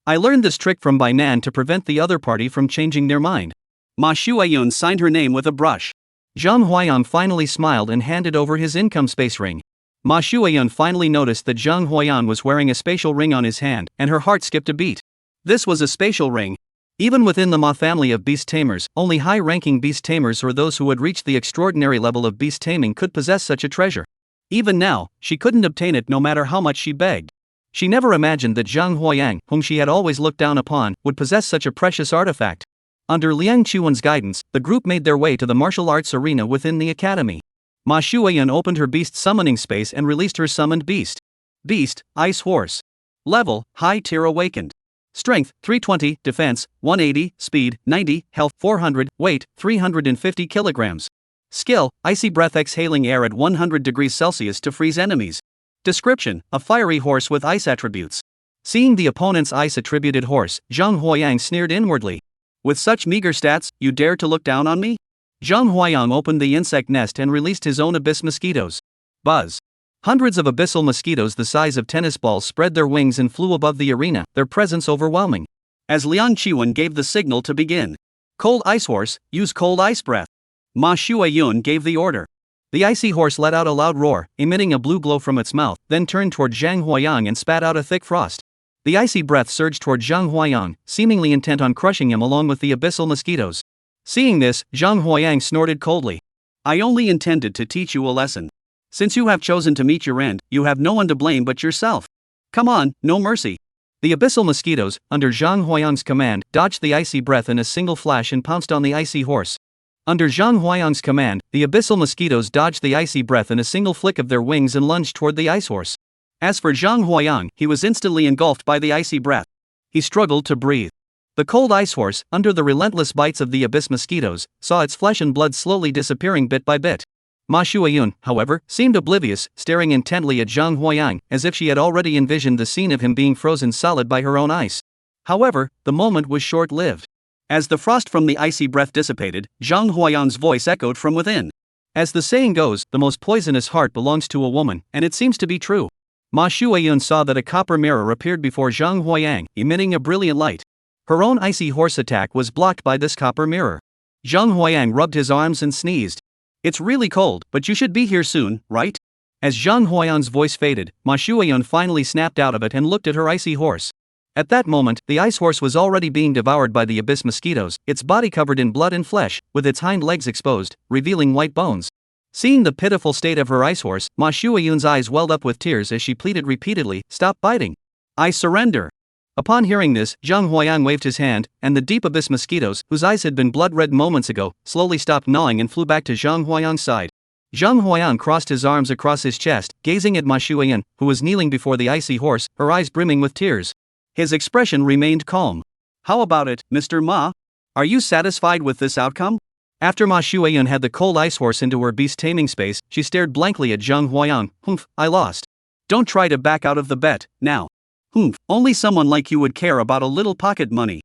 I learned this trick from Bai Nan to prevent the other party from changing their mind. Ma Shuayun signed her name with a brush. Zhang Huayang finally smiled and handed over his income space ring. Ma Shuayun finally noticed that Zhang Huayan was wearing a spatial ring on his hand, and her heart skipped a beat. This was a spatial ring. Even within the Ma family of beast tamers, only high-ranking beast tamers or those who had reached the extraordinary level of beast taming could possess such a treasure. Even now, she couldn't obtain it no matter how much she begged. She never imagined that Zhang Huayang, whom she had always looked down upon, would possess such a precious artifact. Under Liang Chuan's guidance, the group made their way to the martial arts arena within the academy. Ma Shuayan opened her beast summoning space and released her summoned beast. Beast, Ice Horse. Level, High Tier Awakened. Strength, 320, Defense, 180, Speed, 90, Health, 400, Weight, 350 kilograms. Skill, Icy Breath exhaling air at 100 degrees Celsius to freeze enemies. Description, a fiery horse with ice attributes. Seeing the opponent's ice-attributed horse, Zhang Huayang sneered inwardly. With such meager stats, you dare to look down on me? Zhang Huayang opened the insect nest and released his own abyss mosquitoes. Buzz. Hundreds of abyssal mosquitoes the size of tennis balls spread their wings and flew above the arena, their presence overwhelming. As Liang Qiwen gave the signal to begin. Cold Ice Horse, use Cold Ice Breath. Ma Shuayun gave the order. The icy horse let out a loud roar, emitting a blue glow from its mouth, then turned toward Zhang Huayang and spat out a thick frost. The icy breath surged toward Zhang Huayang, seemingly intent on crushing him along with the abyssal mosquitoes. Seeing this, Zhang Huayang snorted coldly. I only intended to teach you a lesson. Since you have chosen to meet your end, you have no one to blame but yourself. Come on, no mercy. The abyssal mosquitoes, under Zhang Huayang's command, dodged the icy breath in a single flash and pounced on the icy horse. Under Zhang Huayang's command, the abyssal mosquitoes dodged the icy breath in a single flick of their wings and lunged toward the ice horse. As for Zhang Huayang, he was instantly engulfed by the icy breath. He struggled to breathe. The cold ice horse, under the relentless bites of the abyss mosquitoes, saw its flesh and blood slowly disappearing bit by bit. Ma Shuayun, however, seemed oblivious, staring intently at Zhang Huayang, as if she had already envisioned the scene of him being frozen solid by her own ice. However, the moment was short-lived. As the frost from the icy breath dissipated, Zhang Huayang's voice echoed from within. As the saying goes, the most poisonous heart belongs to a woman, and it seems to be true. Ma Shuayun saw that a copper mirror appeared before Zhang Huayang, emitting a brilliant light. Her own icy horse attack was blocked by this copper mirror. Zhang Huayang rubbed his arms and sneezed. It's really cold, but you should be here soon, right? As Zhang Huayang's voice faded, Ma Shuayun finally snapped out of it and looked at her icy horse. At that moment, the ice horse was already being devoured by the abyss mosquitoes, its body covered in blood and flesh, with its hind legs exposed, revealing white bones. Seeing the pitiful state of her ice horse, Ma Shuayun's eyes welled up with tears as she pleaded repeatedly, "Stop biting. I surrender." Upon hearing this, Zhang Huayang waved his hand, and the deep abyss mosquitoes, whose eyes had been blood-red moments ago, slowly stopped gnawing and flew back to Zhang Huayang's side. Zhang Huayang crossed his arms across his chest, gazing at Ma Shuayan, who was kneeling before the icy horse, her eyes brimming with tears. His expression remained calm. How about it, Mr. Ma? Are you satisfied with this outcome? After Ma Shuayan had the cold ice horse into her beast taming space, she stared blankly at Zhang Huayang. Humph, I lost. Don't try to back out of the bet, now. Humph, only someone like you would care about a little pocket money.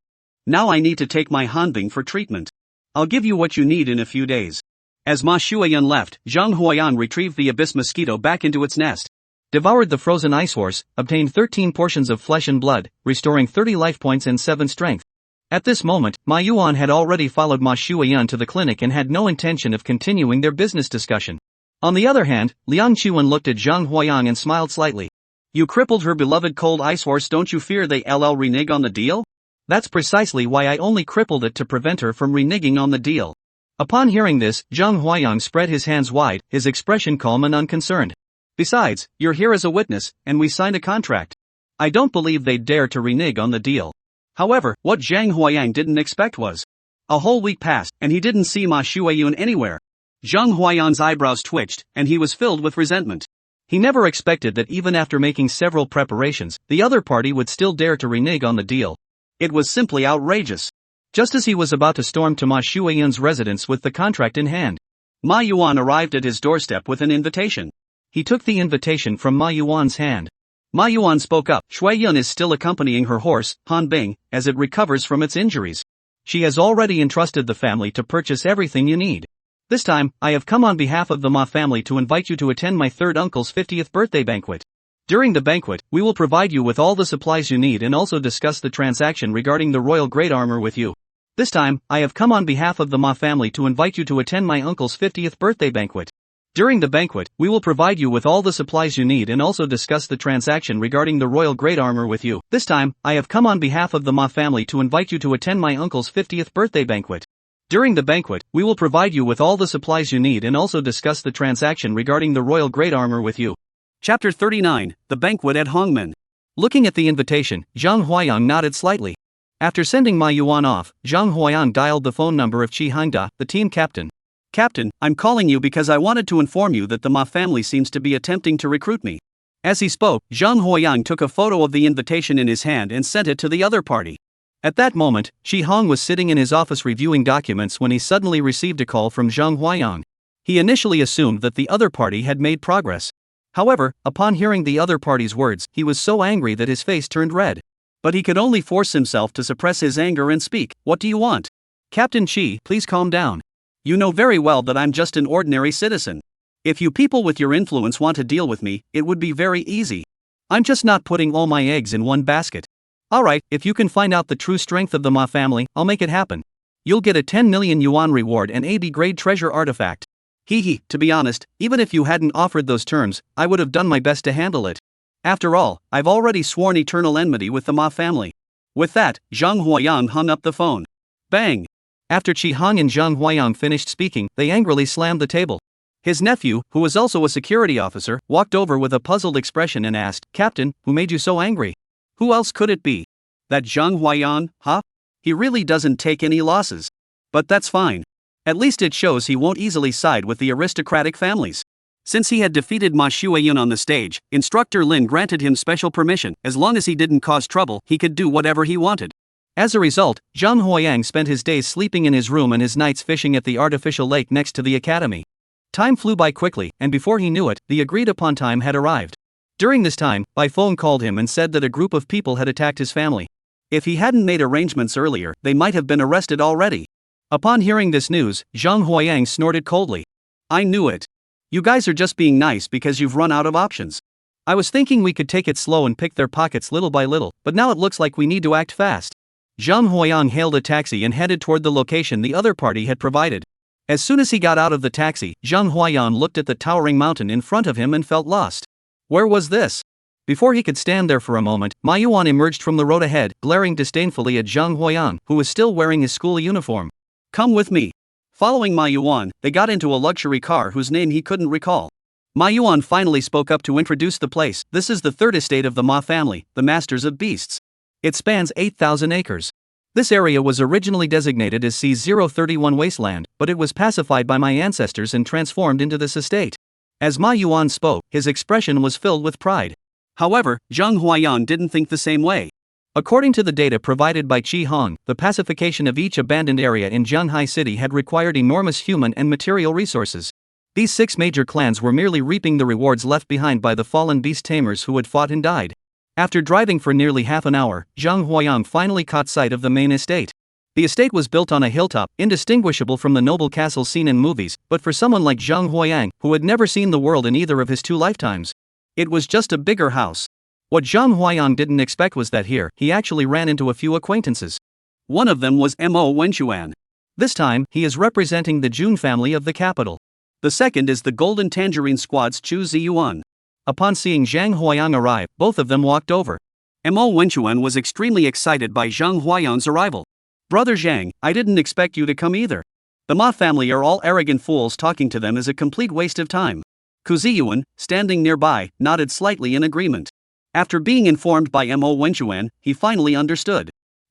Now I need to take my Hanbing for treatment. I'll give you what you need in a few days. As Ma Shuayan left, Zhang Huayang retrieved the abyss mosquito back into its nest. Devoured the frozen ice horse, obtained 13 portions of flesh and blood, restoring 30 life points and 7 strength. At this moment, Ma Yuan had already followed Ma Shuayan to the clinic and had no intention of continuing their business discussion. On the other hand, Liang Qiwen looked at Zhang Huayang and smiled slightly. You crippled her beloved cold ice horse, don't you fear they'll renege on the deal? That's precisely why I only crippled it, to prevent her from reneging on the deal. Upon hearing this, Zhang Huayang spread his hands wide, his expression calm and unconcerned. Besides, you're here as a witness, and we signed a contract. I don't believe they'd dare to renege on the deal. However, what Zhang Huayang didn't expect was A whole week passed, and he didn't see Ma Shueyun anywhere. Zhang Huayan's eyebrows twitched, and he was filled with resentment. He never expected that even after making several preparations, the other party would still dare to renege on the deal. It was simply outrageous. Just as he was about to storm to Ma Shueyun's residence with the contract in hand, Ma Yuan arrived at his doorstep with an invitation. He took the invitation from Ma Yuan's hand. Ma Yuan spoke up. Shueyun is still accompanying her horse, Han Bing, as it recovers from its injuries. She has already entrusted the family to purchase everything you need. This time, I have come on behalf of the Ma family to invite you to attend my third uncle's 50th birthday banquet. During the banquet, we will provide you with all the supplies you need and also discuss the transaction regarding the royal great armor with you. This time, I have come on behalf of the Ma family to invite you to attend my uncle's 50th birthday banquet. During the banquet, we will provide you with all the supplies you need and also discuss the transaction regarding the royal great armor with you. This time, I have come on behalf of the Ma family to invite you to attend my uncle's 50th birthday banquet. During the banquet, we will provide you with all the supplies you need and also discuss the transaction regarding the royal great armor with you. Chapter 39, The Banquet at Hongmen. Looking at the invitation, Zhang Huayang nodded slightly. After sending Ma Yuan off, Zhang Huayang dialed the phone number of Qi Hangda, the team captain. Captain, I'm calling you because I wanted to inform you that the Ma family seems to be attempting to recruit me. As he spoke, Zhang Huayang took a photo of the invitation in his hand and sent it to the other party. At that moment, Qi Hong was sitting in his office reviewing documents when he suddenly received a call from Zhang Huayang. He initially assumed that the other party had made progress. However, upon hearing the other party's words, he was so angry that his face turned red. But he could only force himself to suppress his anger and speak. What do you want? Captain Qi, please calm down. You know very well that I'm just an ordinary citizen. If you people with your influence want to deal with me, it would be very easy. I'm just not putting all my eggs in one basket. Alright, if you can find out the true strength of the Ma family, I'll make it happen. You'll get a 10 million yuan reward and a B-grade treasure artifact. To be honest, even if you hadn't offered those terms, I would have done my best to handle it. After all, I've already sworn eternal enmity with the Ma family. With that, Zhang Huayang hung up the phone. Bang! After Qi Hong and Zhang Huayang finished speaking, they angrily slammed the table. His nephew, who was also a security officer, walked over with a puzzled expression and asked, Captain, who made you so angry? Who else could it be? That Zhang Huayang, huh? He really doesn't take any losses. But that's fine. At least it shows he won't easily side with the aristocratic families. Since he had defeated Ma Shueyun on the stage, Instructor Lin granted him special permission. As long as he didn't cause trouble, he could do whatever he wanted. As a result, Zhang Huayang spent his days sleeping in his room and his nights fishing at the artificial lake next to the academy. Time flew by quickly, and before he knew it, the agreed-upon time had arrived. During this time, Bai Feng called him and said that a group of people had attacked his family. If he hadn't made arrangements earlier, they might have been arrested already. Upon hearing this news, Zhang Huayang snorted coldly. I knew it. You guys are just being nice because you've run out of options. I was thinking we could take it slow and pick their pockets little by little, but now it looks like we need to act fast. Zhang Huayang hailed a taxi and headed toward the location the other party had provided. As soon as he got out of the taxi, Zhang Huayang looked at the towering mountain in front of him and felt lost. Where was this? Before he could stand there for a moment, Ma Yuan emerged from the road ahead, glaring disdainfully at Zhang Huayang, who was still wearing his school uniform. Come with me. Following Ma Yuan, they got into a luxury car whose name he couldn't recall. Ma Yuan finally spoke up to introduce the place. This is the third estate of the Ma family, the Masters of Beasts. It spans 8,000 acres. This area was originally designated as C031 Wasteland, but it was pacified by my ancestors and transformed into this estate. As Ma Yuan spoke, his expression was filled with pride. However, Zhang Huayang didn't think the same way. According to the data provided by Qi Hong, the pacification of each abandoned area in Zhanghai City had required enormous human and material resources. These 6 major clans were merely reaping the rewards left behind by the fallen beast tamers who had fought and died. After driving for nearly half an hour, Zhang Huayang finally caught sight of the main estate. The estate was built on a hilltop, indistinguishable from the noble castles seen in movies, but for someone like Zhang Huayang, who had never seen the world in either of his 2 lifetimes, it was just a bigger house. What Zhang Huayang didn't expect was that here, he actually ran into a few acquaintances. One of them was Mo Wenchuan. This time, he is representing the Jun family of the capital. The second is the Golden Tangerine Squad's Chu Ziyuan. Upon seeing Zhang Huayang arrive, both of them walked over. Mo Wenchuan was extremely excited by Zhang Huayang's arrival. Brother Zhang, I didn't expect you to come either. The Ma family are all arrogant fools. Talking to them is a complete waste of time. Ku Ziyuan, standing nearby, nodded slightly in agreement. After being informed by Mo Wenchuan, he finally understood.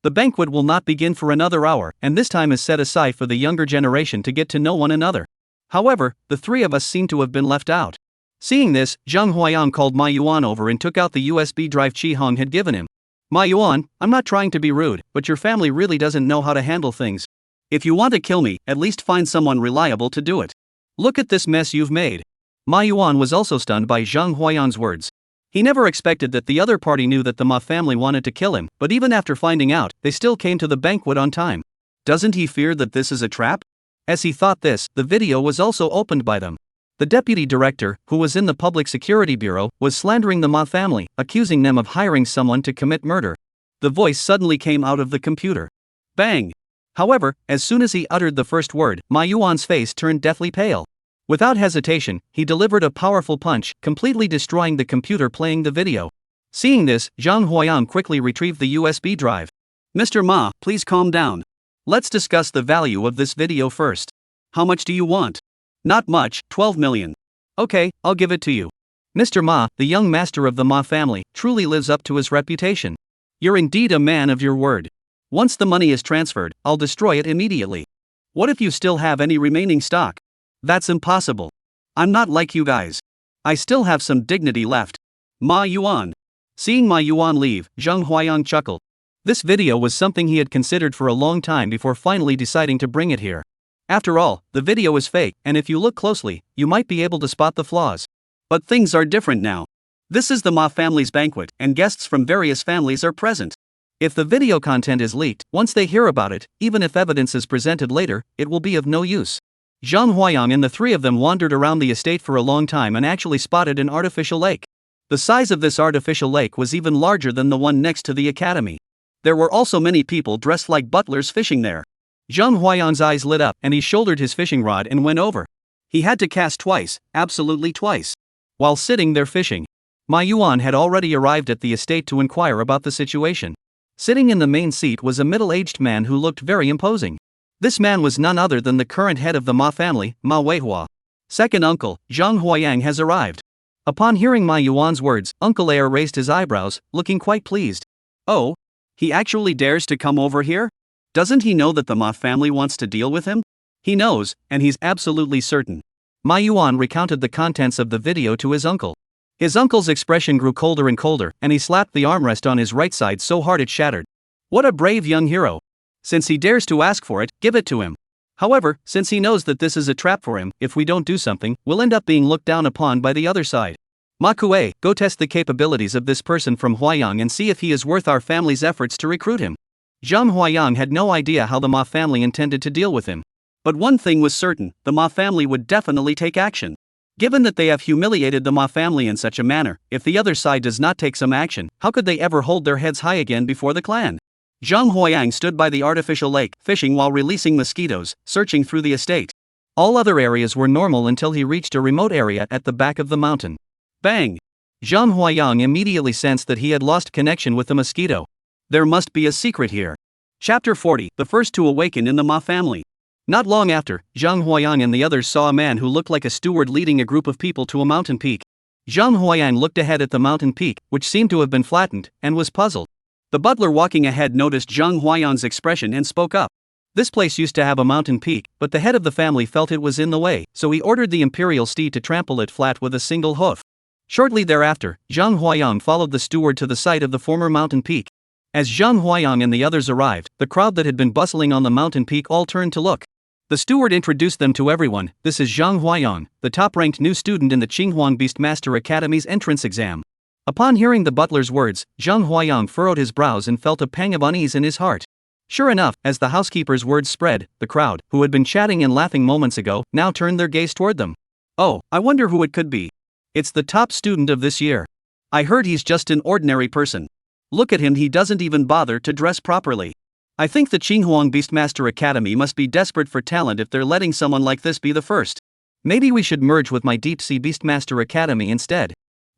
The banquet will not begin for another hour, and this time is set aside for the younger generation to get to know one another. However, the three of us seem to have been left out. Seeing this, Zhang Huayang called Ma Yuan over and took out the USB drive Chi Hong had given him. Ma Yuan, I'm not trying to be rude, but your family really doesn't know how to handle things. If you want to kill me, at least find someone reliable to do it. Look at this mess you've made. Ma Yuan was also stunned by Zhang Huayang's words. He never expected that the other party knew that the Ma family wanted to kill him, but even after finding out, they still came to the banquet on time. Doesn't he fear that this is a trap? As he thought this, the video was also opened by them. The deputy director, who was in the Public Security Bureau, was slandering the Ma family, accusing them of hiring someone to commit murder. The voice suddenly came out of the computer. Bang! However, as soon as he uttered the first word, Ma Yuan's face turned deathly pale. Without hesitation, he delivered a powerful punch, completely destroying the computer playing the video. Seeing this, Zhang Huayang quickly retrieved the USB drive. Mr. Ma, please calm down. Let's discuss the value of this video first. How much do you want? Not much, 12 million. Okay, I'll give it to you. Mr. Ma, the young master of the Ma family, truly lives up to his reputation. You're indeed a man of your word. Once the money is transferred, I'll destroy it immediately. What if you still have any remaining stock? That's impossible. I'm not like you guys. I still have some dignity left. Ma Yuan. Seeing Ma Yuan leave, Zhang Huayang chuckled. This video was something he had considered for a long time before finally deciding to bring it here. After all, the video is fake, and if you look closely, you might be able to spot the flaws. But things are different now. This is the Ma family's banquet, and guests from various families are present. If the video content is leaked, once they hear about it, even if evidence is presented later, it will be of no use. Zhang Huayang and the three of them wandered around the estate for a long time and actually spotted an artificial lake. The size of this artificial lake was even larger than the one next to the academy. There were also many people dressed like butlers fishing there. Zhang Huayang's eyes lit up and he shouldered his fishing rod and went over. He had to cast twice, absolutely twice. While sitting there fishing, Ma Yuan had already arrived at the estate to inquire about the situation. Sitting in the main seat was a middle-aged man who looked very imposing. This man was none other than the current head of the Ma family, Ma Weihua. Second uncle, Zhang Huayang has arrived. Upon hearing Ma Yuan's words, Uncle Air raised his eyebrows, looking quite pleased. Oh? He actually dares to come over here? Doesn't he know that the Ma family wants to deal with him? He knows, and he's absolutely certain. Ma Yuan recounted the contents of the video to his uncle. His uncle's expression grew colder and colder, and he slapped the armrest on his right side so hard it shattered. What a brave young hero. Since he dares to ask for it, give it to him. However, since he knows that this is a trap for him, if we don't do something, we'll end up being looked down upon by the other side. Ma Kuei, go test the capabilities of this person from Huayang and see if he is worth our family's efforts to recruit him. Zhang Huayang had no idea how the Ma family intended to deal with him. But one thing was certain, the Ma family would definitely take action. Given that they have humiliated the Ma family in such a manner, if the other side does not take some action, how could they ever hold their heads high again before the clan? Zhang Huayang stood by the artificial lake, fishing while releasing mosquitoes, searching through the estate. All other areas were normal until he reached a remote area at the back of the mountain. Bang! Zhang Huayang immediately sensed that he had lost connection with the mosquito. There must be a secret here. Chapter 40, the first to awaken in the Ma family. Not long after, Zhang Huayang and the others saw a man who looked like a steward leading a group of people to a mountain peak. Zhang Huayang looked ahead at the mountain peak, which seemed to have been flattened, and was puzzled. The butler walking ahead noticed Zhang Huayang's expression and spoke up. This place used to have a mountain peak, but the head of the family felt it was in the way, so he ordered the imperial steed to trample it flat with a single hoof. Shortly thereafter, Zhang Huayang followed the steward to the site of the former mountain peak. As Zhang Huayang and the others arrived, the crowd that had been bustling on the mountain peak all turned to look. The steward introduced them to everyone. This is Zhang Huayang, the top-ranked new student in the Qinghuang Beastmaster Academy's entrance exam. Upon hearing the butler's words, Zhang Huayang furrowed his brows and felt a pang of unease in his heart. Sure enough, as the housekeeper's words spread, the crowd, who had been chatting and laughing moments ago, now turned their gaze toward them. Oh, I wonder who it could be. It's the top student of this year. I heard he's just an ordinary person. Look at him, he doesn't even bother to dress properly. I think the Qinghuang Beastmaster Academy must be desperate for talent if they're letting someone like this be the first. Maybe we should merge with my Deep Sea Beastmaster Academy instead.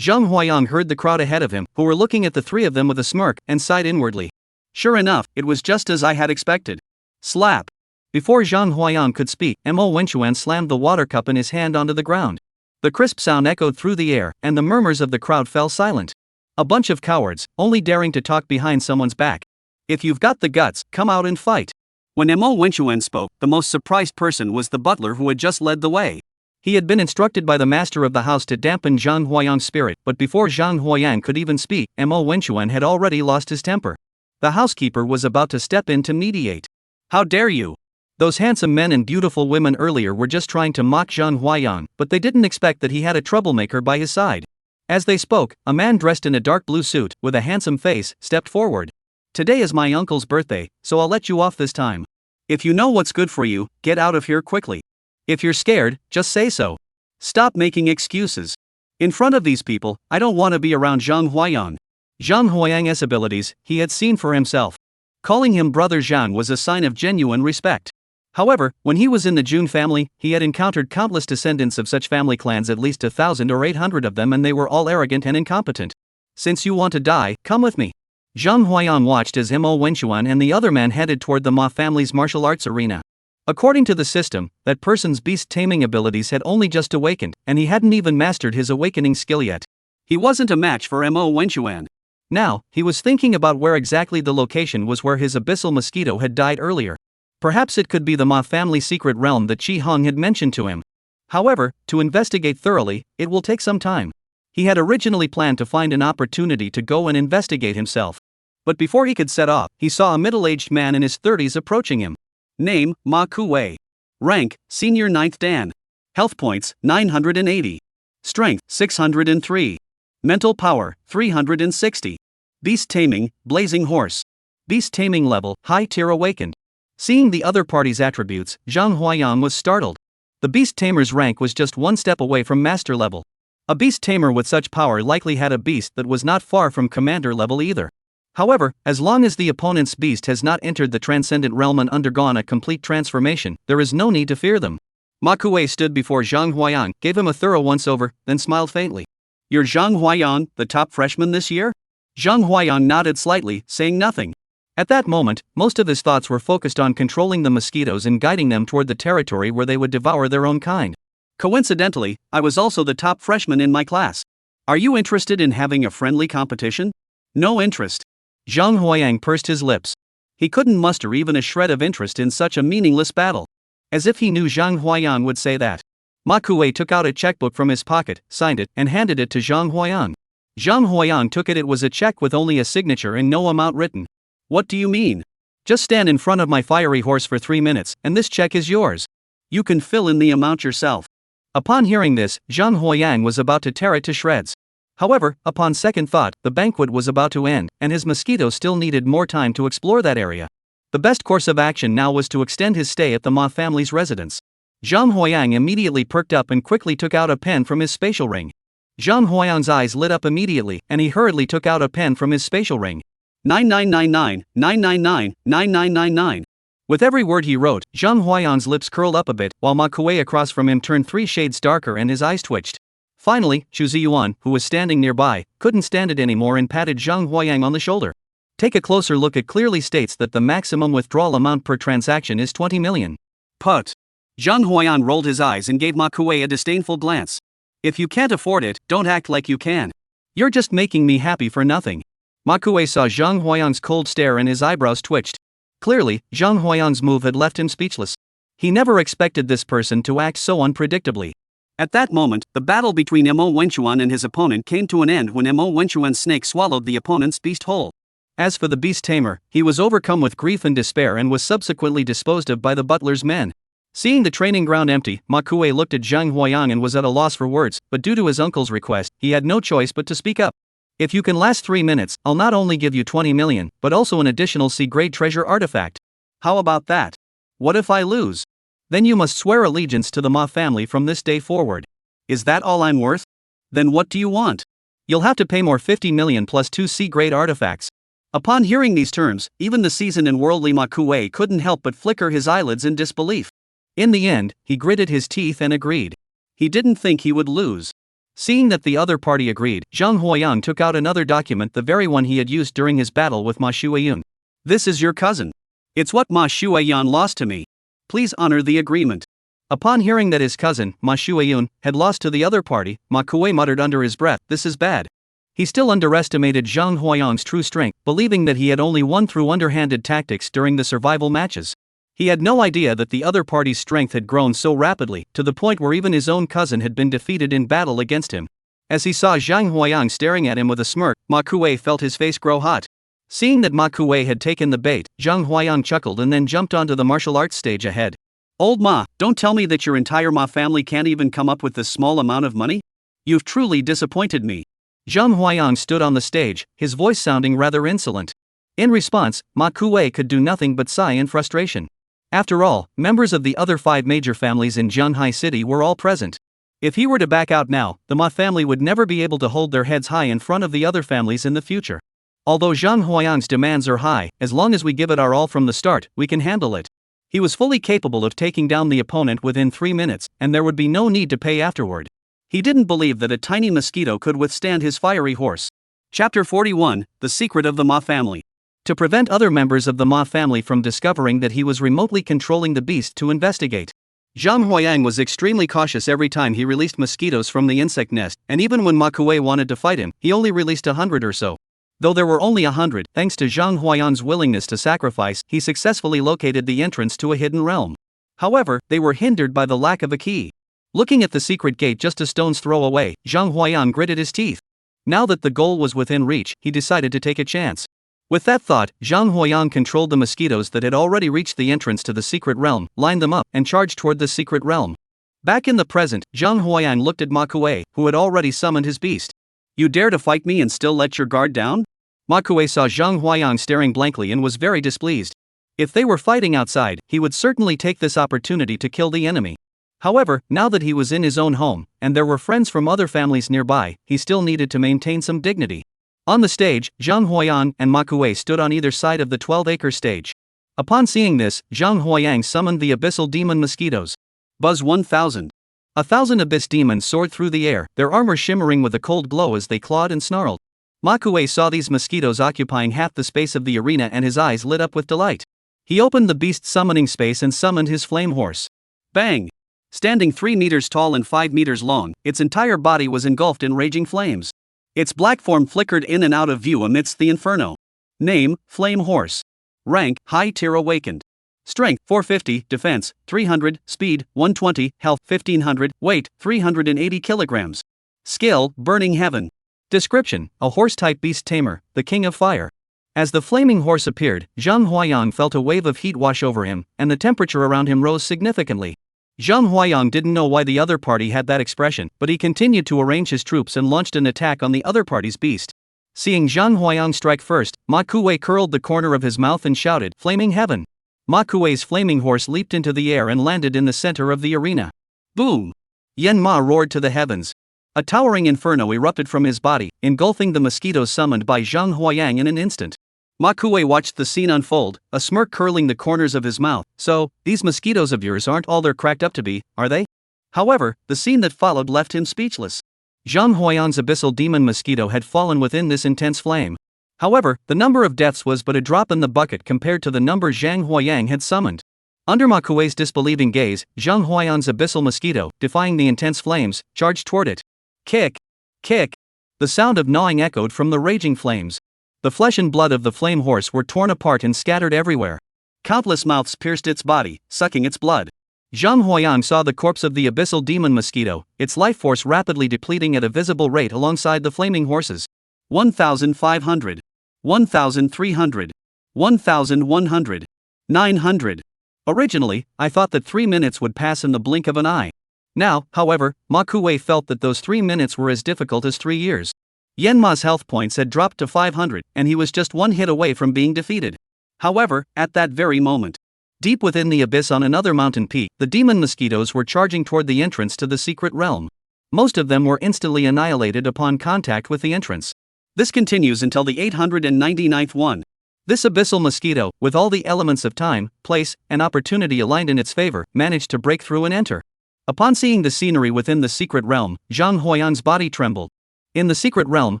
Zhang Huayang heard the crowd ahead of him, who were looking at the three of them with a smirk, and sighed inwardly. Sure enough, it was just as I had expected. Slap! Before Zhang Huayang could speak, Mo Wenchuan slammed the water cup in his hand onto the ground. The crisp sound echoed through the air, and the murmurs of the crowd fell silent. A bunch of cowards, only daring to talk behind someone's back. If you've got the guts, come out and fight. When Mo Wenchuan spoke, the most surprised person was the butler who had just led the way. He had been instructed by the master of the house to dampen Zhang Huayang's spirit, but before Zhang Huayang could even speak, Mo Wenchuan had already lost his temper. The housekeeper was about to step in to mediate. How dare you! Those handsome men and beautiful women earlier were just trying to mock Zhang Huayang, but they didn't expect that he had a troublemaker by his side. As they spoke, a man dressed in a dark blue suit, with a handsome face, stepped forward. Today is my uncle's birthday, so I'll let you off this time. If you know what's good for you, get out of here quickly. If you're scared, just say so. Stop making excuses. In front of these people, I don't want to be around Zhang Huayang. Zhang Huayang's abilities, he had seen for himself. Calling him Brother Zhang was a sign of genuine respect. However, when he was in the Jun family, he had encountered countless descendants of such family clans, at least 1,000 or 800 of them, and they were all arrogant and incompetent. Since you want to die, come with me. Zhang Huayang watched as Mo Wenchuan and the other man headed toward the Ma family's martial arts arena. According to the system, that person's beast taming abilities had only just awakened, and he hadn't even mastered his awakening skill yet. He wasn't a match for Mo Wenchuan. Now, he was thinking about where exactly the location was where his abyssal mosquito had died earlier. Perhaps it could be the Ma family's secret realm that Qi Hong had mentioned to him. However, to investigate thoroughly, it will take some time. He had originally planned to find an opportunity to go and investigate himself. But before he could set off, he saw a middle-aged man in his 30s approaching him. Name, Ma Kuwei. Rank, Senior 9th Dan. Health points, 980. Strength, 603. Mental power, 360. Beast taming, blazing horse. Beast taming level, high tier awakened. Seeing the other party's attributes, Zhang Huayang was startled. The beast tamer's rank was just one step away from master level. A beast tamer with such power likely had a beast that was not far from commander level either. However, as long as the opponent's beast has not entered the transcendent realm and undergone a complete transformation, there is no need to fear them. Ma Kuei stood before Zhang Huayang, gave him a thorough once-over, then smiled faintly. You're Zhang Huayang, the top freshman this year? Zhang Huayang nodded slightly, saying nothing. At that moment, most of his thoughts were focused on controlling the mosquitoes and guiding them toward the territory where they would devour their own kind. Coincidentally, I was also the top freshman in my class. Are you interested in having a friendly competition? No interest. Zhang Huayang pursed his lips. He couldn't muster even a shred of interest in such a meaningless battle. As if he knew Zhang Huayang would say that. Ma Kuei took out a checkbook from his pocket, signed it, and handed it to Zhang Huayang. Zhang Huayang took it. It was a check with only a signature and no amount written. What do you mean? Just stand in front of my fiery horse for 3 minutes, and this check is yours. You can fill in the amount yourself. Upon hearing this, Zhang Huayang was about to tear it to shreds. However, upon second thought, the banquet was about to end, and his mosquito still needed more time to explore that area. The best course of action now was to extend his stay at the Ma family's residence. Zhang Huayang immediately perked up and quickly took out a pen from his spatial ring. Zhang Huayang's eyes lit up immediately, and he hurriedly took out a pen from his spatial ring. 9999, 999, 9999. With every word he wrote, Zhang Huayang's lips curled up a bit, while Ma Kuei across from him turned 3 shades darker and his eyes twitched. Finally, Xu Ziyuan, who was standing nearby, couldn't stand it anymore and patted Zhang Huayang on the shoulder. Take a closer look. It clearly states that the maximum withdrawal amount per transaction is 20 million. Put. Zhang Huayang rolled his eyes and gave Ma Kuei a disdainful glance. If you can't afford it, don't act like you can. You're just making me happy for nothing. Ma Kuei saw Zhang Huayang's cold stare and his eyebrows twitched. Clearly, Zhang Huayang's move had left him speechless. He never expected this person to act so unpredictably. At that moment, the battle between Mo Wenchuan and his opponent came to an end when Mo Wenchuan's snake swallowed the opponent's beast whole. As for the beast tamer, he was overcome with grief and despair and was subsequently disposed of by the butler's men. Seeing the training ground empty, Ma Kuei looked at Zhang Huayang and was at a loss for words, but due to his uncle's request, he had no choice but to speak up. If you can last 3 minutes, I'll not only give you 20 million, but also an additional C-grade treasure artifact. How about that? What if I lose? Then you must swear allegiance to the Ma family from this day forward. Is that all I'm worth? Then what do you want? You'll have to pay more 50 million plus 2 C-grade artifacts. Upon hearing these terms, even the seasoned and worldly Ma Kuei couldn't help but flicker his eyelids in disbelief. In the end, he gritted his teeth and agreed. He didn't think he would lose. Seeing that the other party agreed, Zhang Huayang took out another document, the very one he had used during his battle with Ma Shuayun. This is your cousin. It's what Ma Shuayun lost to me. Please honor the agreement. Upon hearing that his cousin, Ma Shuayun, had lost to the other party, Ma Kuei muttered under his breath, this is bad. He still underestimated Zhang Huayang's true strength, believing that he had only won through underhanded tactics during the survival matches. He had no idea that the other party's strength had grown so rapidly, to the point where even his own cousin had been defeated in battle against him. As he saw Zhang Huayang staring at him with a smirk, Ma Kuei felt his face grow hot. Seeing that Ma Kuei had taken the bait, Zhang Huayang chuckled and then jumped onto the martial arts stage ahead. "Old Ma, don't tell me that your entire Ma family can't even come up with this small amount of money? You've truly disappointed me." Zhang Huayang stood on the stage, his voice sounding rather insolent. In response, Ma Kuei could do nothing but sigh in frustration. After all, members of the other 5 major families in Zhanghai City were all present. If he were to back out now, the Ma family would never be able to hold their heads high in front of the other families in the future. Although Zhang Huayang's demands are high, as long as we give it our all from the start, we can handle it. He was fully capable of taking down the opponent within 3 minutes, and there would be no need to pay afterward. He didn't believe that a tiny mosquito could withstand his fiery horse. Chapter 41, The Secret of the Ma Family. To prevent other members of the Ma family from discovering that he was remotely controlling the beast to investigate, Zhang Huayang was extremely cautious every time he released mosquitoes from the insect nest, and even when Ma Kuei wanted to fight him, he only released 100 or so. Though there were only 100, thanks to Zhang Huayang's willingness to sacrifice, he successfully located the entrance to a hidden realm. However, they were hindered by the lack of a key. Looking at the secret gate just a stone's throw away, Zhang Huayang gritted his teeth. Now that the goal was within reach, he decided to take a chance. With that thought, Zhang Huayang controlled the mosquitoes that had already reached the entrance to the secret realm, lined them up, and charged toward the secret realm. Back in the present, Zhang Huayang looked at Ma Kuei, who had already summoned his beast. "You dare to fight me and still let your guard down?" Ma Kuei saw Zhang Huayang staring blankly and was very displeased. If they were fighting outside, he would certainly take this opportunity to kill the enemy. However, now that he was in his own home, and there were friends from other families nearby, he still needed to maintain some dignity. On the stage, Zhang Huayang and Ma Kuei stood on either side of the 12-acre stage. Upon seeing this, Zhang Huayang summoned the abyssal demon mosquitoes. Buzz 1000. 1,000 abyss demons soared through the air, their armor shimmering with a cold glow as they clawed and snarled. Ma Kuei saw these mosquitoes occupying half the space of the arena and his eyes lit up with delight. He opened the beast's summoning space and summoned his flame horse. Bang! Standing 3 meters tall and 5 meters long, its entire body was engulfed in raging flames. Its black form flickered in and out of view amidst the inferno. Name, Flame Horse. Rank, High Tier Awakened. Strength, 450, Defense, 300, Speed, 120, Health, 1500, Weight, 380 kilograms. Skill, Burning Heaven. Description, a horse-type beast tamer, the king of fire. As the flaming horse appeared, Zhang Huayang felt a wave of heat wash over him, and the temperature around him rose significantly. Zhang Huayang didn't know why the other party had that expression, but he continued to arrange his troops and launched an attack on the other party's beast. Seeing Zhang Huayang strike first, Ma Kuei curled the corner of his mouth and shouted, "Flaming Heaven!" Ma Kuei's flaming horse leaped into the air and landed in the center of the arena. Boom! Yen Ma roared to the heavens. A towering inferno erupted from his body, engulfing the mosquitoes summoned by Zhang Huayang in an instant. Ma Kuei watched the scene unfold, a smirk curling the corners of his mouth. "So, these mosquitoes of yours aren't all they're cracked up to be, are they?" However, the scene that followed left him speechless. Zhang Huayang's abyssal demon mosquito had fallen within this intense flame. However, the number of deaths was but a drop in the bucket compared to the number Zhang Huayang had summoned. Under Ma Kuei's disbelieving gaze, Zhang Huayang's abyssal mosquito, defying the intense flames, charged toward it. Kick! Kick! The sound of gnawing echoed from the raging flames. The flesh and blood of the flame horse were torn apart and scattered everywhere. Countless mouths pierced its body, sucking its blood. Zhang Huayang saw the corpse of the abyssal demon mosquito, its life force rapidly depleting at a visible rate alongside the flaming horses. 1,500. 1,300. 1,100. 900. Originally, I thought that 3 minutes would pass in the blink of an eye. Now, however, Ma Kuei felt that those 3 minutes were as difficult as 3 years. Yen Ma's health points had dropped to 500, and he was just 1 hit away from being defeated. However, at that very moment, deep within the abyss on another mountain peak, the demon mosquitoes were charging toward the entrance to the secret realm. Most of them were instantly annihilated upon contact with the entrance. This continues until the 899th one. This abyssal mosquito, with all the elements of time, place, and opportunity aligned in its favor, managed to break through and enter. Upon seeing the scenery within the secret realm, Zhang Huayang's body trembled. In the secret realm,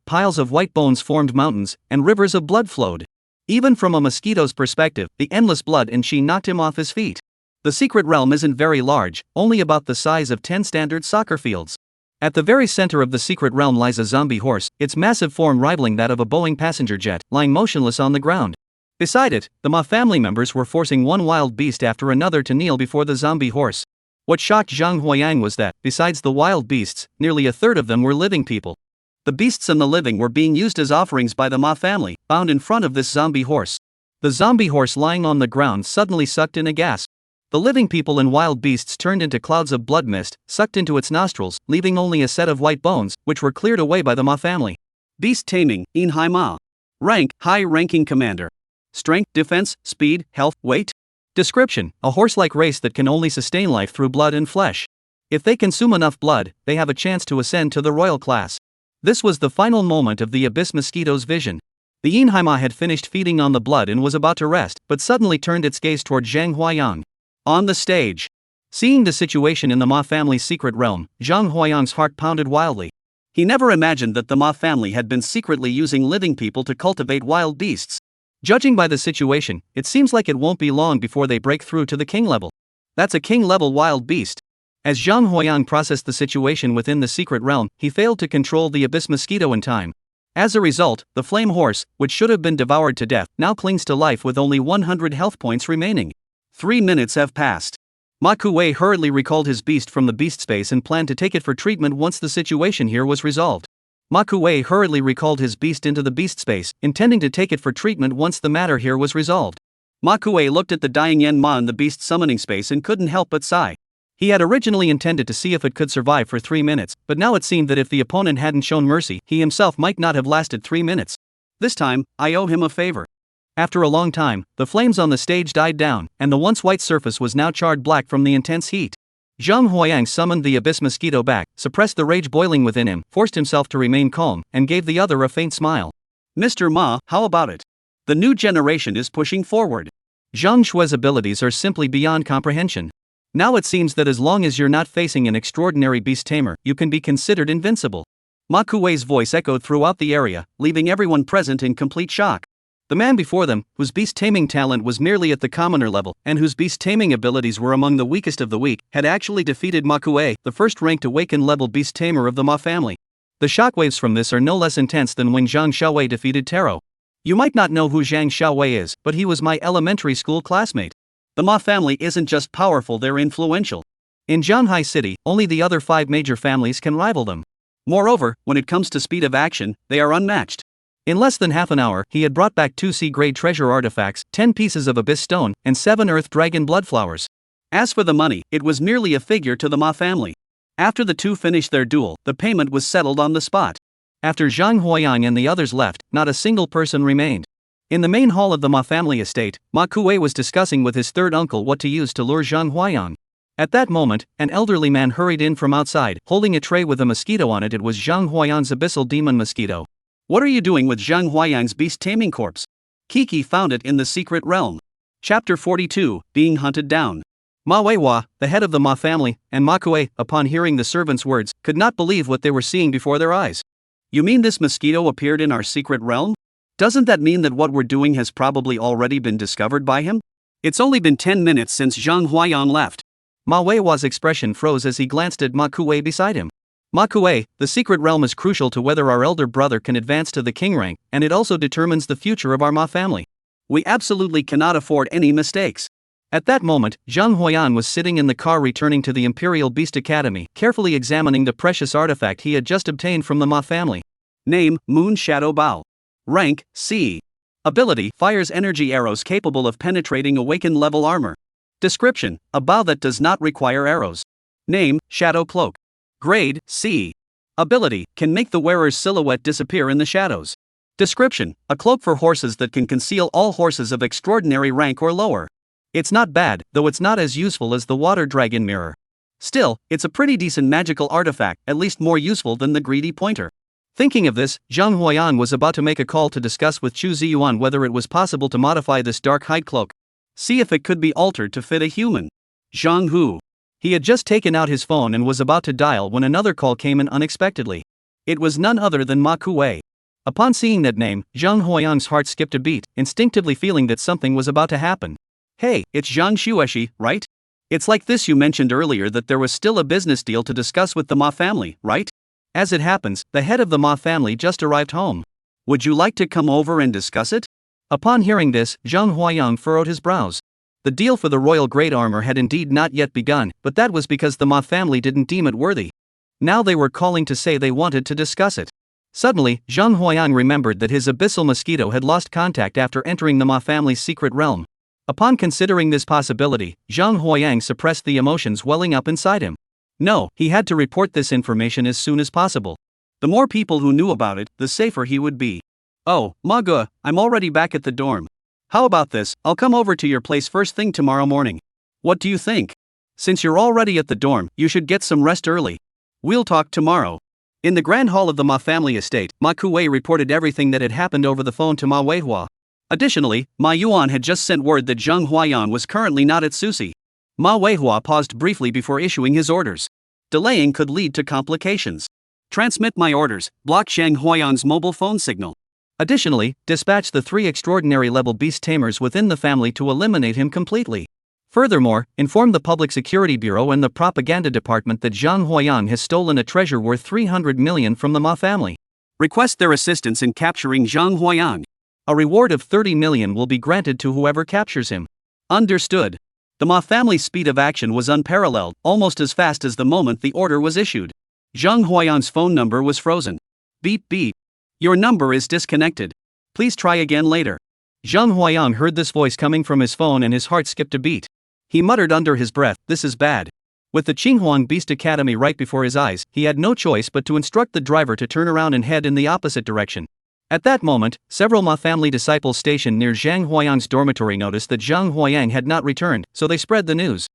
piles of white bones formed mountains, and rivers of blood flowed. Even from a mosquito's perspective, the endless blood and chi knocked him off his feet. The secret realm isn't very large, only about the size of 10 standard soccer fields. At the very center of the secret realm lies a zombie horse, its massive form rivaling that of a Boeing passenger jet, lying motionless on the ground. Beside it, the Ma family members were forcing one wild beast after another to kneel before the zombie horse. What shocked Zhang Huayang was that, besides the wild beasts, nearly a third of them were living people. The beasts and the living were being used as offerings by the Ma family, bound in front of this zombie horse. The zombie horse lying on the ground suddenly sucked in a gasp. The living people and wild beasts turned into clouds of blood mist, sucked into its nostrils, leaving only a set of white bones, which were cleared away by the Ma family. Beast Taming, In Hai Ma. Rank, High-ranking commander. Strength, defense, speed, health, weight. Description: a horse-like race that can only sustain life through blood and flesh. If they consume enough blood, they have a chance to ascend to the royal class. This was the final moment of the Abyss Mosquito's vision. The Yinhaima had finished feeding on the blood and was about to rest, but suddenly turned its gaze toward Zhang Huayang. On the stage. Seeing the situation in the Ma family's secret realm, Zhang Huayang's heart pounded wildly. He never imagined that the Ma family had been secretly using living people to cultivate wild beasts. Judging by the situation, it seems like it won't be long before they break through to the king level. That's a king-level wild beast. As Zhang Huayang processed the situation within the secret realm, he failed to control the Abyss Mosquito in time. As a result, the flame horse, which should have been devoured to death, now clings to life with only 100 health points remaining. 3 minutes have passed. Ma Kuei hurriedly recalled his beast from the beast space and planned to take it for treatment once the situation here was resolved. Ma Kuei hurriedly recalled his beast into the beast space, intending to take it for treatment once the matter here was resolved. Ma Kuei looked at the dying Yen Ma in the beast summoning space and couldn't help but sigh. He had originally intended to see if it could survive for 3 minutes, but now it seemed that if the opponent hadn't shown mercy, he himself might not have lasted 3 minutes. This time, I owe him a favor. After a long time, the flames on the stage died down, and the once white surface was now charred black from the intense heat. Zhang Huayang summoned the Abyss Mosquito back, suppressed the rage boiling within him, forced himself to remain calm, and gave the other a faint smile. Mr. Ma, how about it? The new generation is pushing forward. Zhang Shui's abilities are simply beyond comprehension. Now it seems that as long as you're not facing an extraordinary beast tamer, you can be considered invincible. Ma Kuei's voice echoed throughout the area, leaving everyone present in complete shock. The man before them, whose beast taming talent was merely at the commoner level, and whose beast taming abilities were among the weakest of the weak, had actually defeated Ma Kuei, the first-ranked awakened-level beast tamer of the Ma family. The shockwaves from this are no less intense than when Zhang Xiaowei defeated Taro. You might not know who Zhang Xiaowei is, but he was my elementary school classmate. The Ma family isn't just powerful, they're influential. In Zhanghai City, only the other 5 major families can rival them. Moreover, when it comes to speed of action, they are unmatched. In less than half an hour, he had brought back 2 C-grade treasure artifacts, 10 pieces of abyss stone, and 7 earth dragon blood flowers. As for the money, it was merely a figure to the Ma family. After the two finished their duel, the payment was settled on the spot. After Zhang Huayang and the others left, not a single person remained. In the main hall of the Ma family estate, Ma Kuei was discussing with his third uncle what to use to lure Zhang Huayang. At that moment, an elderly man hurried in from outside, holding a tray with a mosquito on it. It was Zhang Huayang's abyssal demon mosquito. What are you doing with Zhang Huayang's beast taming corpse? Kiki found it in the secret realm. Chapter 42, Being Hunted Down. Ma Weiwa, the head of the Ma family, and Ma Kuei, upon hearing the servant's words, could not believe what they were seeing before their eyes. You mean this mosquito appeared in our secret realm? Doesn't that mean that what we're doing has probably already been discovered by him? It's only been 10 minutes since Zhang Huayang left. Ma Weiwa's expression froze as he glanced at Ma Kuei beside him. Ma Kuei, the secret realm is crucial to whether our elder brother can advance to the king rank, and it also determines the future of our Ma family. We absolutely cannot afford any mistakes. At that moment, Zhang Huayang was sitting in the car returning to the Imperial Beast Academy, carefully examining the precious artifact he had just obtained from the Ma family. Name, Moon Shadow Bao. Rank, C. Ability, fires energy arrows capable of penetrating awakened level armor. Description, a bow that does not require arrows. Name, Shadow Cloak. Grade, C. Ability, can make the wearer's silhouette disappear in the shadows. Description, a cloak for horses that can conceal all horses of extraordinary rank or lower. It's not bad, though it's not as useful as the water dragon mirror. Still, it's a pretty decent magical artifact, at least more useful than the greedy pointer. Thinking of this, Zhang Huayang was about to make a call to discuss with Chu Ziyuan whether it was possible to modify this dark hide cloak. See if it could be altered to fit a human. Zhang Hu. He had just taken out his phone and was about to dial when another call came in unexpectedly. It was none other than Ma Kuei. Upon seeing that name, Zhang Huayang's heart skipped a beat, instinctively feeling that something was about to happen. Hey, it's Zhang Xueshi, right? It's like this: you mentioned earlier that there was still a business deal to discuss with the Ma family, right? As it happens, the head of the Ma family just arrived home. Would you like to come over and discuss it? Upon hearing this, Zhang Huayang furrowed his brows. The deal for the royal great armor had indeed not yet begun, but that was because the Ma family didn't deem it worthy. Now they were calling to say they wanted to discuss it. Suddenly, Zhang Huayang remembered that his abyssal mosquito had lost contact after entering the Ma family's secret realm. Upon considering this possibility, Zhang Huayang suppressed the emotions welling up inside him. No, he had to report this information as soon as possible. The more people who knew about it, the safer he would be. Oh, Maga, I'm already back at the dorm. How about this? I'll come over to your place first thing tomorrow morning. What do you think? Since you're already at the dorm, you should get some rest early. We'll talk tomorrow. In the grand hall of the Ma family estate, Ma Kuei reported everything that had happened over the phone to Ma Weihua. Additionally, Ma Yuan had just sent word that Zhang Huayan was currently not at Susi. Ma Weihua paused briefly before issuing his orders. Delaying could lead to complications. Transmit my orders, block Zhang Huayan's mobile phone signal. Additionally, dispatch the 3 extraordinary level beast tamers within the family to eliminate him completely. Furthermore, inform the Public Security Bureau and the Propaganda Department that Zhang Huayang has stolen a treasure worth 300 million from the Ma family. Request their assistance in capturing Zhang Huayang. A reward of 30 million will be granted to whoever captures him. Understood. The Ma family's speed of action was unparalleled, almost as fast as the moment the order was issued. Zhang Huayang's phone number was frozen. Beep beep. Your number is disconnected. Please try again later. Zhang Huayang heard this voice coming from his phone and his heart skipped a beat. He muttered under his breath, this is bad. With the Qinghuang Beast Academy right before his eyes, he had no choice but to instruct the driver to turn around and head in the opposite direction. At that moment, several Ma family disciples stationed near Zhang Huayang's dormitory noticed that Zhang Huayang had not returned, so they spread the news.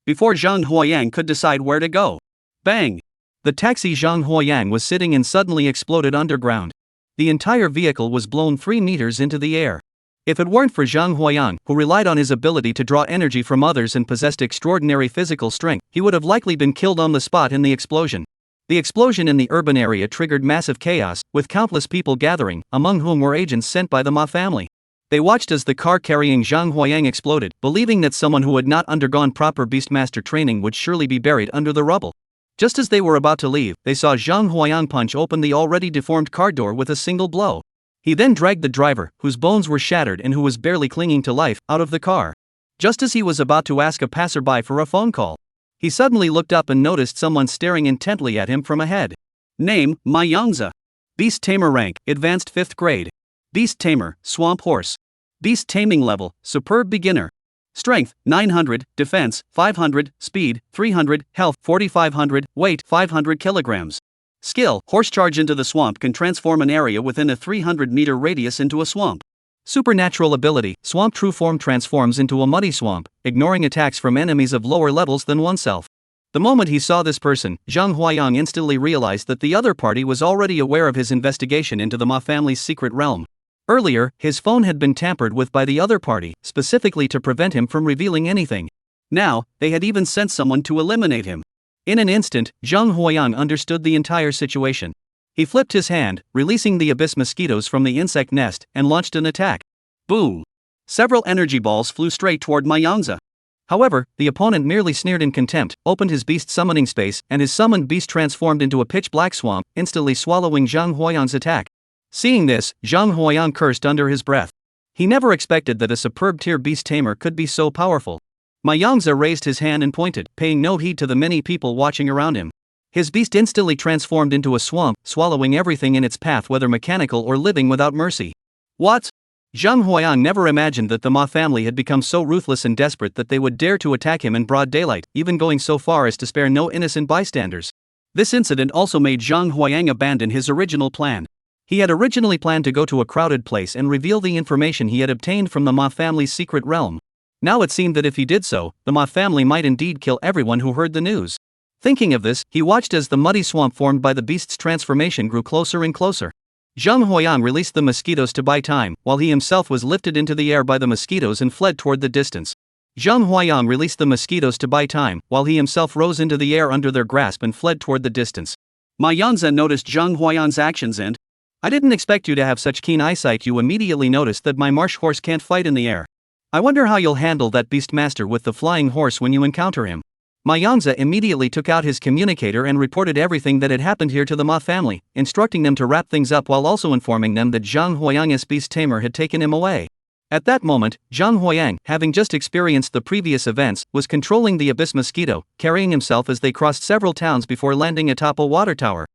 Before Zhang Huayang could decide where to go. Bang! The taxi Zhang Huayang was sitting in suddenly exploded underground. The entire vehicle was blown 3 meters into the air. If it weren't for Zhang Huayang, who relied on his ability to draw energy from others and possessed extraordinary physical strength, he would have likely been killed on the spot in the explosion. The explosion in the urban area triggered massive chaos, with countless people gathering, among whom were agents sent by the Ma family. They watched as the car carrying Zhang Huayang exploded, believing that someone who had not undergone proper Beastmaster training would surely be buried under the rubble. Just as they were about to leave, they saw Zhang Huayang punch open the already deformed car door with a single blow. He then dragged the driver, whose bones were shattered and who was barely clinging to life, out of the car. Just as he was about to ask a passerby for a phone call, he suddenly looked up and noticed someone staring intently at him from ahead. Name, Ma Yangza. Beast Tamer rank, Advanced 5th grade. Beast Tamer, Swamp Horse. Beast Taming level, Superb Beginner. Strength, 900, Defense, 500, Speed, 300, Health, 4500, Weight, 500 kilograms. Skill, Horse Charge into the swamp can transform an area within a 300-meter radius into a swamp. Supernatural ability, Swamp True Form transforms into a muddy swamp, ignoring attacks from enemies of lower levels than oneself. The moment he saw this person, Zhang Huayang instantly realized that the other party was already aware of his investigation into the Ma family's secret realm. Earlier, his phone had been tampered with by the other party, specifically to prevent him from revealing anything. Now, they had even sent someone to eliminate him. In an instant, Zhang Huayang understood the entire situation. He flipped his hand, releasing the abyss mosquitoes from the insect nest, and launched an attack. Boom! Several energy balls flew straight toward Ma Yangza. However, the opponent merely sneered in contempt, opened his beast summoning space, and his summoned beast transformed into a pitch-black swamp, instantly swallowing Zhang Huayang's attack. Seeing this, Zhang Huayang cursed under his breath. He never expected that a superb tier beast tamer could be so powerful. Ma Yangza raised his hand and pointed, paying no heed to the many people watching around him. His beast instantly transformed into a swamp, swallowing everything in its path, whether mechanical or living, without mercy. What? Zhang Huayang never imagined that the Ma family had become so ruthless and desperate that they would dare to attack him in broad daylight, even going so far as to spare no innocent bystanders. This incident also made Zhang Huayang abandon his original plan. He had originally planned to go to a crowded place and reveal the information he had obtained from the Ma family's secret realm. Now it seemed that if he did so, the Ma family might indeed kill everyone who heard the news. Thinking of this, he watched as the muddy swamp formed by the beast's transformation grew closer and closer. Zhang Huayang released the mosquitoes to buy time, while he himself was lifted into the air by the mosquitoes and fled toward the distance. Zhang Huayang released the mosquitoes to buy time, while he himself rose into the air under their grasp and fled toward the distance. Ma Yanza noticed Zhang Huayang's actions and, I didn't expect you to have such keen eyesight. You immediately noticed that my marsh horse can't fight in the air. I wonder how you'll handle that beastmaster with the flying horse when you encounter him. Ma Yangza immediately took out his communicator and reported everything that had happened here to the Ma family, instructing them to wrap things up while also informing them that Zhang Huayang's beast tamer had taken him away. At that moment, Zhang Huayang, having just experienced the previous events, was controlling the abyss mosquito, carrying himself as they crossed several towns before landing atop a water tower.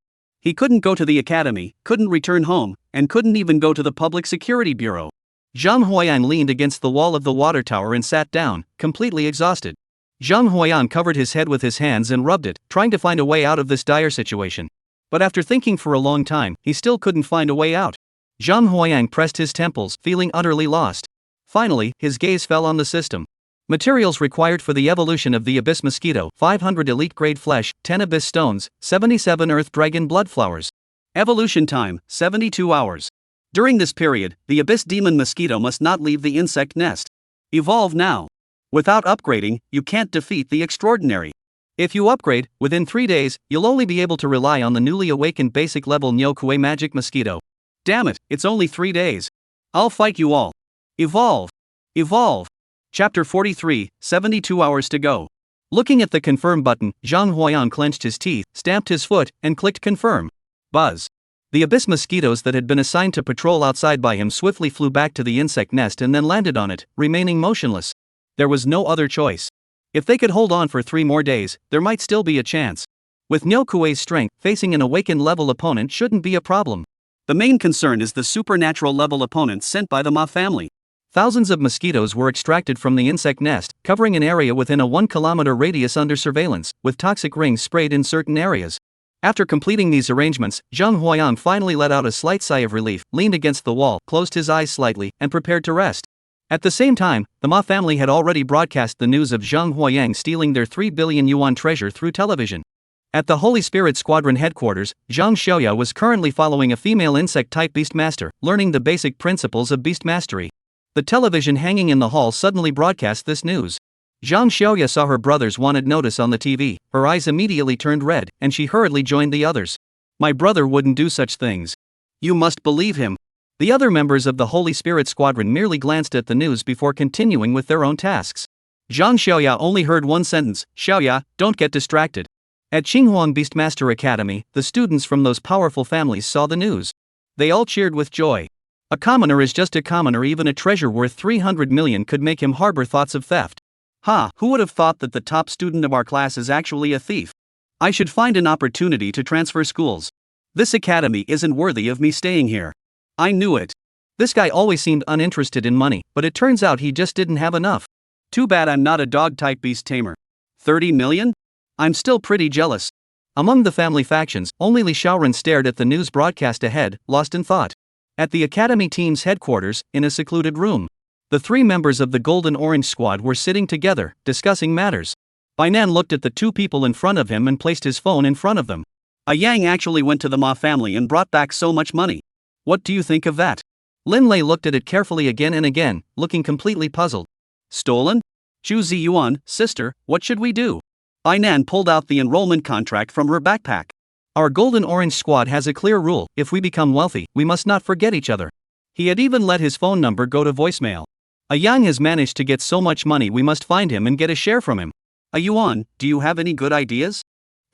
He couldn't go to the academy, couldn't return home, and couldn't even go to the public security bureau. Zhang Huayang leaned against the wall of the water tower and sat down, completely exhausted. Zhang Huayang covered his head with his hands and rubbed it, trying to find a way out of this dire situation. But after thinking for a long time, he still couldn't find a way out. Zhang Huayang pressed his temples, feeling utterly lost. Finally, his gaze fell on the system. Materials required for the evolution of the abyss mosquito: 500 elite grade flesh, 10 abyss stones, 77 earth dragon blood flowers. Evolution time: 72 hours. During this period, the abyss demon mosquito must not leave the insect nest. Evolve now. Without upgrading, you can't defeat the extraordinary. If you upgrade, within 3 days, you'll only be able to rely on the newly awakened basic level Nyo Kue magic mosquito. Damn it, it's only 3 days. I'll fight you all. Evolve. Evolve. Chapter 43, 72 hours to go. Looking at the confirm button, Zhang Huayang clenched his teeth, stamped his foot, and clicked confirm. Buzz. The abyss mosquitoes that had been assigned to patrol outside by him swiftly flew back to the insect nest and then landed on it, remaining motionless. There was no other choice. If they could hold on for 3 more days, there might still be a chance. With Nyo Kue's strength, facing an awakened level opponent shouldn't be a problem. The main concern is the supernatural level opponents sent by the Ma family. Thousands of mosquitoes were extracted from the insect nest, covering an area within a 1-kilometer radius under surveillance, with toxic rings sprayed in certain areas. After completing these arrangements, Zhang Huayang finally let out a slight sigh of relief, leaned against the wall, closed his eyes slightly, and prepared to rest. At the same time, the Ma family had already broadcast the news of Zhang Huayang stealing their 3 billion yuan treasure through television. At the Holy Spirit Squadron headquarters, Zhang Xiaoya was currently following a female insect-type beastmaster, learning the basic principles of beast mastery. The television hanging in the hall suddenly broadcast this news. Zhang Xiaoya saw her brother's wanted notice on the TV, her eyes immediately turned red, and she hurriedly joined the others. My brother wouldn't do such things. You must believe him. The other members of the Holy Spirit Squadron merely glanced at the news before continuing with their own tasks. Zhang Xiaoya only heard one sentence: Xiaoya, don't get distracted. At Qinghuang Beastmaster Academy, the students from those powerful families saw the news. They all cheered with joy. A commoner is just a commoner. Even a treasure worth 300 million could make him harbor thoughts of theft. Who would have thought that the top student of our class is actually a thief? I should find an opportunity to transfer schools. This academy isn't worthy of me staying here. I knew it. This guy always seemed uninterested in money, but it turns out he just didn't have enough. Too bad I'm not a dog-type beast tamer. 30 million? I'm still pretty jealous. Among the family factions, only Li Xiaoran stared at the news broadcast ahead, lost in thought. At the academy team's headquarters, in a secluded room, the 3 members of the Golden Orange Squad were sitting together, discussing matters. Bainan looked at the 2 people in front of him and placed his phone in front of them. A Yang actually went to the Ma family and brought back so much money. What do you think of that? Lin Lei looked at it carefully again and again, looking completely puzzled. Stolen? Chu Ziyuan, sister, what should we do? Bainan pulled out the enrollment contract from her backpack. Our Golden Orange Squad has a clear rule: if we become wealthy, we must not forget each other. He had even let his phone number go to voicemail. A Yang has managed to get so much money, we must find him and get a share from him. A Yuan, do you have any good ideas?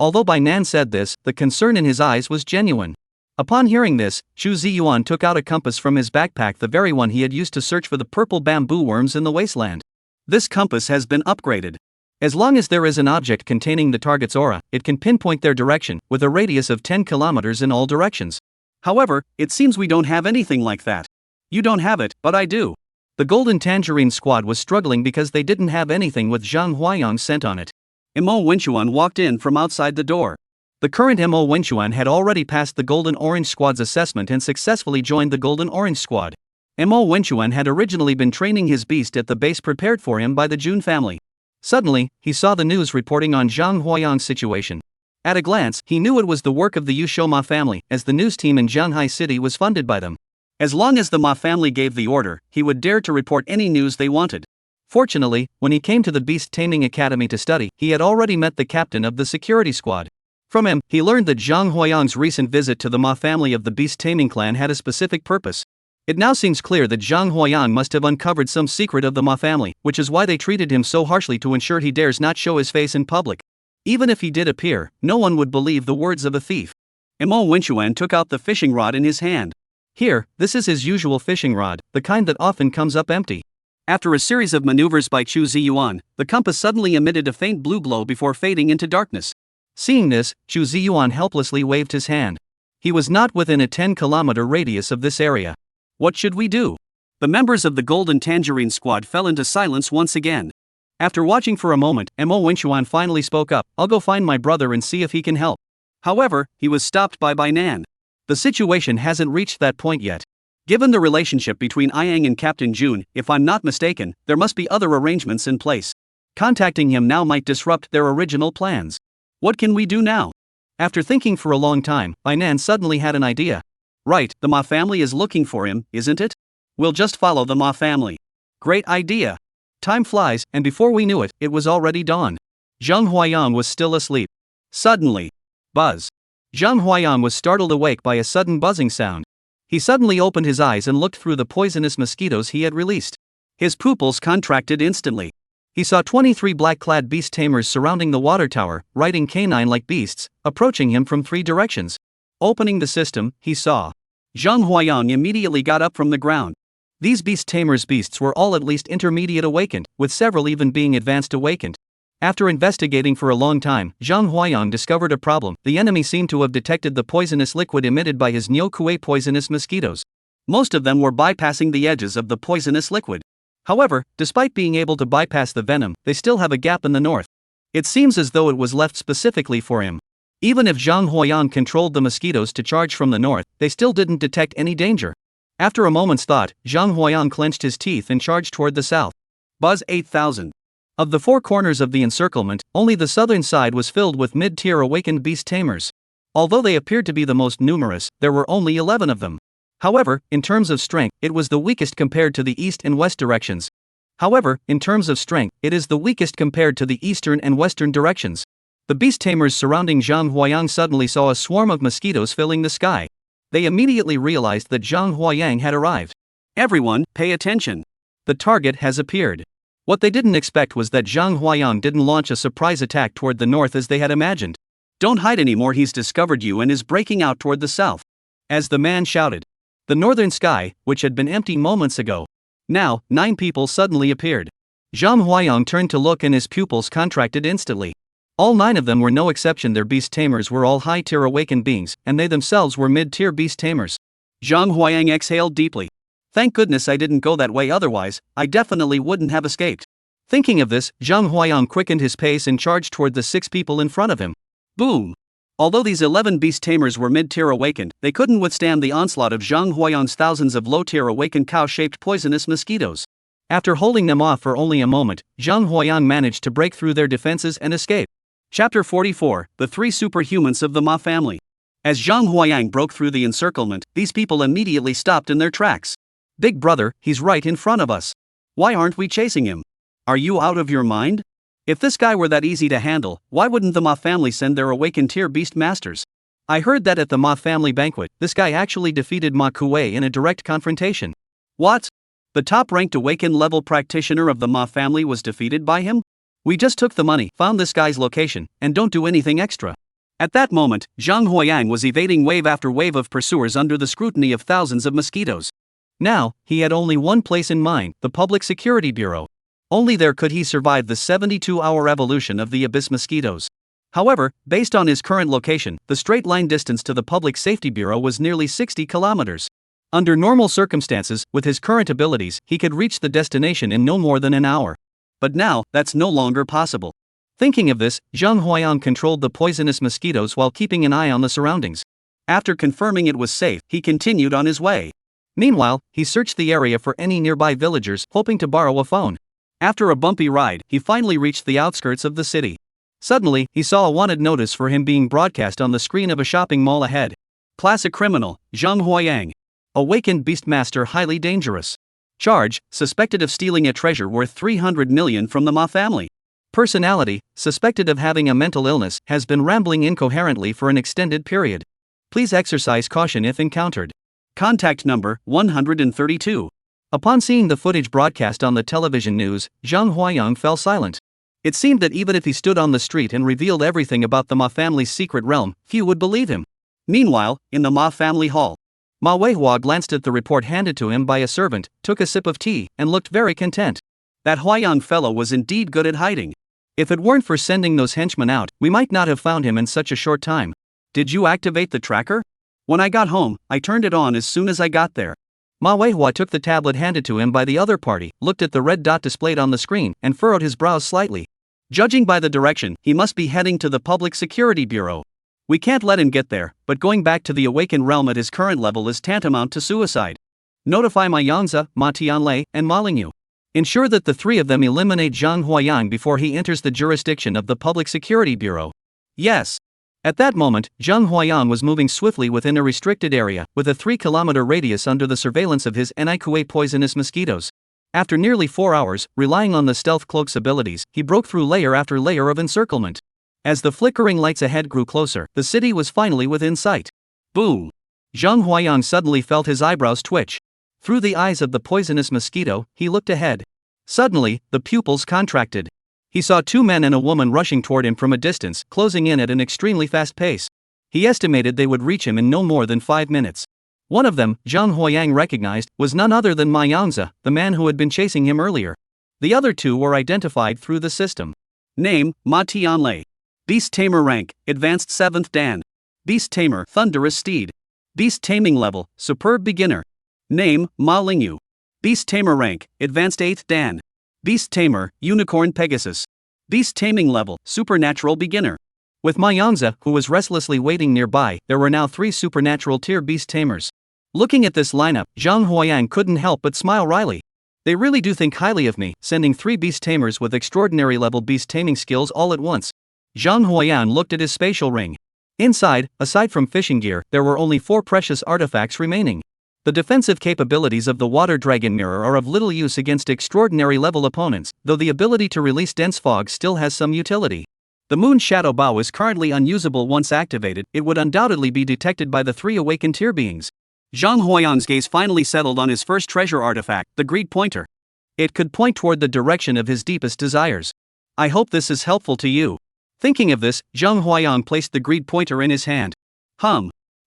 Although Bainan said this, the concern in his eyes was genuine. Upon hearing this, Chu Ziyuan took out a compass from his backpack, the very one he had used to search for the purple bamboo worms in the wasteland. This compass has been upgraded. As long as there is an object containing the target's aura, it can pinpoint their direction, with a radius of 10 kilometers in all directions. However, it seems we don't have anything like that. You don't have it, but I do. The Golden Tangerine Squad was struggling because they didn't have anything with Zhang Huayang's scent on it. Mo Wenchuan walked in from outside the door. The current Mo Wenchuan had already passed the Golden Orange Squad's assessment and successfully joined the Golden Orange Squad. Mo Wenchuan had originally been training his beast at the base prepared for him by the Jun family. Suddenly, he saw the news reporting on Zhang Huayang's situation. At a glance, he knew it was the work of the Yusho Ma family, as the news team in Zhanghai City was funded by them. As long as the Ma family gave the order, he would dare to report any news they wanted. Fortunately, when he came to the Beast Taming Academy to study, he had already met the captain of the security squad. From him, he learned that Zhang Huayang's recent visit to the Ma family of the Beast Taming clan had a specific purpose. It now seems clear that Zhang Huayang must have uncovered some secret of the Ma family, which is why they treated him so harshly to ensure he dares not show his face in public. Even if he did appear, no one would believe the words of a thief. Mo Wenchuan took out the fishing rod in his hand. Here, this is his usual fishing rod, the kind that often comes up empty. After a series of maneuvers by Chu Ziyuan, the compass suddenly emitted a faint blue glow before fading into darkness. Seeing this, Chu Ziyuan helplessly waved his hand. He was not within a 10-kilometer radius of this area. What should we do? The members of the Golden Tangerine Squad fell into silence once again. After watching for a moment, Mo Wenchuan finally spoke up. I'll go find my brother and see if he can help. However, he was stopped by Bai Nan. The situation hasn't reached that point yet. Given the relationship between Yang and Captain Jun, if I'm not mistaken, there must be other arrangements in place. Contacting him now might disrupt their original plans. What can we do now? After thinking for a long time, Bai Nan suddenly had an idea. Right, the Ma family is looking for him, isn't it? We'll just follow the Ma family. Great idea. Time flies, and before we knew it, it was already dawn. Zhang Huayang was still asleep. Suddenly, buzz. Zhang Huayang was startled awake by a sudden buzzing sound. He suddenly opened his eyes and looked through the poisonous mosquitoes he had released. His pupils contracted instantly. He saw 23 black-clad beast tamers surrounding the water tower, riding canine-like beasts, approaching him from 3 directions. Opening the system, he saw. Zhang Huayang immediately got up from the ground. These beast tamers' beasts were all at least intermediate awakened, with several even being advanced awakened. After investigating for a long time, Zhang Huayang discovered a problem. The enemy seemed to have detected the poisonous liquid emitted by his Niukue poisonous mosquitoes. Most of them were bypassing the edges of the poisonous liquid. However, despite being able to bypass the venom, they still have a gap in the north. It seems as though it was left specifically for him. Even if Zhang Huayang controlled the mosquitoes to charge from the north, they still didn't detect any danger. After a moment's thought, Zhang Huayang clenched his teeth and charged toward the south. Buzz 8000. Of the 4 corners of the encirclement, only the southern side was filled with mid-tier awakened beast tamers. Although they appeared to be the most numerous, there were only 11 of them. However, in terms of strength, it was the weakest compared to the east and west directions. It is the weakest compared to the eastern and western directions. The beast tamers surrounding Zhang Huayang suddenly saw a swarm of mosquitoes filling the sky. They immediately realized that Zhang Huayang had arrived. Everyone, pay attention. The target has appeared. What they didn't expect was that Zhang Huayang didn't launch a surprise attack toward the north as they had imagined. Don't hide anymore, he's discovered you and is breaking out toward the south. As the man shouted. The northern sky, which had been empty moments ago. Now, 9 people suddenly appeared. Zhang Huayang turned to look and his pupils contracted instantly. All 9 of them were no exception. Their beast tamers were all high-tier awakened beings, and they themselves were mid-tier beast tamers. Zhang Huayang exhaled deeply. Thank goodness I didn't go that way, otherwise, I definitely wouldn't have escaped. Thinking of this, Zhang Huayang quickened his pace and charged toward the 6 people in front of him. Boom! Although these 11 beast tamers were mid-tier awakened, they couldn't withstand the onslaught of Zhang Huayang's thousands of low-tier awakened cow-shaped poisonous mosquitoes. After holding them off for only a moment, Zhang Huayang managed to break through their defenses and escape. Chapter 44, The 3 Superhumans of the Ma Family. As Zhang Huayang broke through the encirclement, these people immediately stopped in their tracks. Big brother, he's right in front of us. Why aren't we chasing him? Are you out of your mind? If this guy were that easy to handle, why wouldn't the Ma family send their awakened tier beast masters? I heard that at the Ma family banquet, this guy actually defeated Ma Kuei in a direct confrontation. What? The top-ranked awakened level practitioner of the Ma family was defeated by him? We just took the money, found this guy's location, and don't do anything extra. At that moment, Zhang Huayang was evading wave after wave of pursuers under the scrutiny of thousands of mosquitoes. Now, he had only one place in mind, the Public Security Bureau. Only there could he survive the 72-hour evolution of the Abyss mosquitoes. However, based on his current location, the straight-line distance to the Public Safety Bureau was nearly 60 kilometers. Under normal circumstances, with his current abilities, he could reach the destination in no more than an hour. But now, that's no longer possible. Thinking of this, Zhang Huayang controlled the poisonous mosquitoes while keeping an eye on the surroundings. After confirming it was safe, he continued on his way. Meanwhile, he searched the area for any nearby villagers, hoping to borrow a phone. After a bumpy ride, he finally reached the outskirts of the city. Suddenly, he saw a wanted notice for him being broadcast on the screen of a shopping mall ahead. Classic criminal, Zhang Huayang. Awakened Beastmaster highly dangerous. Charge, suspected of stealing a treasure worth 300 million from the Ma family. Personality, suspected of having a mental illness, has been rambling incoherently for an extended period. Please exercise caution if encountered. Contact number 132. Upon seeing the footage broadcast on the television news, Zhang Huayang fell silent. It seemed that even if he stood on the street and revealed everything about the Ma family's secret realm, few would believe him. Meanwhile, in the Ma family hall, Ma Weihua glanced at the report handed to him by a servant, took a sip of tea, and looked very content. That Huayang fellow was indeed good at hiding. If it weren't for sending those henchmen out, we might not have found him in such a short time. Did you activate the tracker? When I got home, I turned it on as soon as I got there. Ma Weihua took the tablet handed to him by the other party, looked at the red dot displayed on the screen, and furrowed his brows slightly. Judging by the direction, he must be heading to the Public Security Bureau. We can't let him get there, but going back to the awakened realm at his current level is tantamount to suicide. Notify Ma Yanzi, Ma Tianlei, and Ma Lingyu. Ensure that the three of them eliminate Zhang Huayang before he enters the jurisdiction of the Public Security Bureau. Yes. At that moment, Zhang Huayang was moving swiftly within a restricted area, with a 3-kilometer radius under the surveillance of his Nikue poisonous mosquitoes. After nearly 4 hours, relying on the stealth cloak's abilities, he broke through layer after layer of encirclement. As the flickering lights ahead grew closer, the city was finally within sight. Boom! Zhang Huayang suddenly felt his eyebrows twitch. Through the eyes of the poisonous mosquito, he looked ahead. Suddenly, the pupils contracted. He saw 2 men and a woman rushing toward him from a distance, closing in at an extremely fast pace. He estimated they would reach him in no more than 5 minutes. One of them, Zhang Huayang recognized, was none other than Ma Yanzi, the man who had been chasing him earlier. The other 2 were identified through the system. Name, Ma Tianlei. Beast Tamer rank, Advanced 7th Dan. Beast Tamer, Thunderous Steed. Beast Taming level, Superb Beginner. Name, Ma Lingyu. Beast Tamer rank, Advanced 8th Dan. Beast Tamer, Unicorn Pegasus. Beast Taming level, Supernatural Beginner. With Ma Yanzi, who was restlessly waiting nearby, there were now 3 supernatural tier beast tamers. Looking at this lineup, Zhang Huayang couldn't help but smile wryly. They really do think highly of me, sending 3 beast tamers with extraordinary level beast taming skills all at once. Zhang Huayang looked at his spatial ring. Inside, aside from fishing gear, there were only 4 precious artifacts remaining. The defensive capabilities of the water dragon mirror are of little use against extraordinary level opponents, though the ability to release dense fog still has some utility. The moon shadow bow is currently unusable. Once activated, it would undoubtedly be detected by the 3 awakened tier beings. Zhang Huayang's gaze finally settled on his first treasure artifact, the greed pointer. It could point toward the direction of his deepest desires. I hope this is helpful to you. Thinking of this, Zhang Huayang placed the greed pointer in his hand.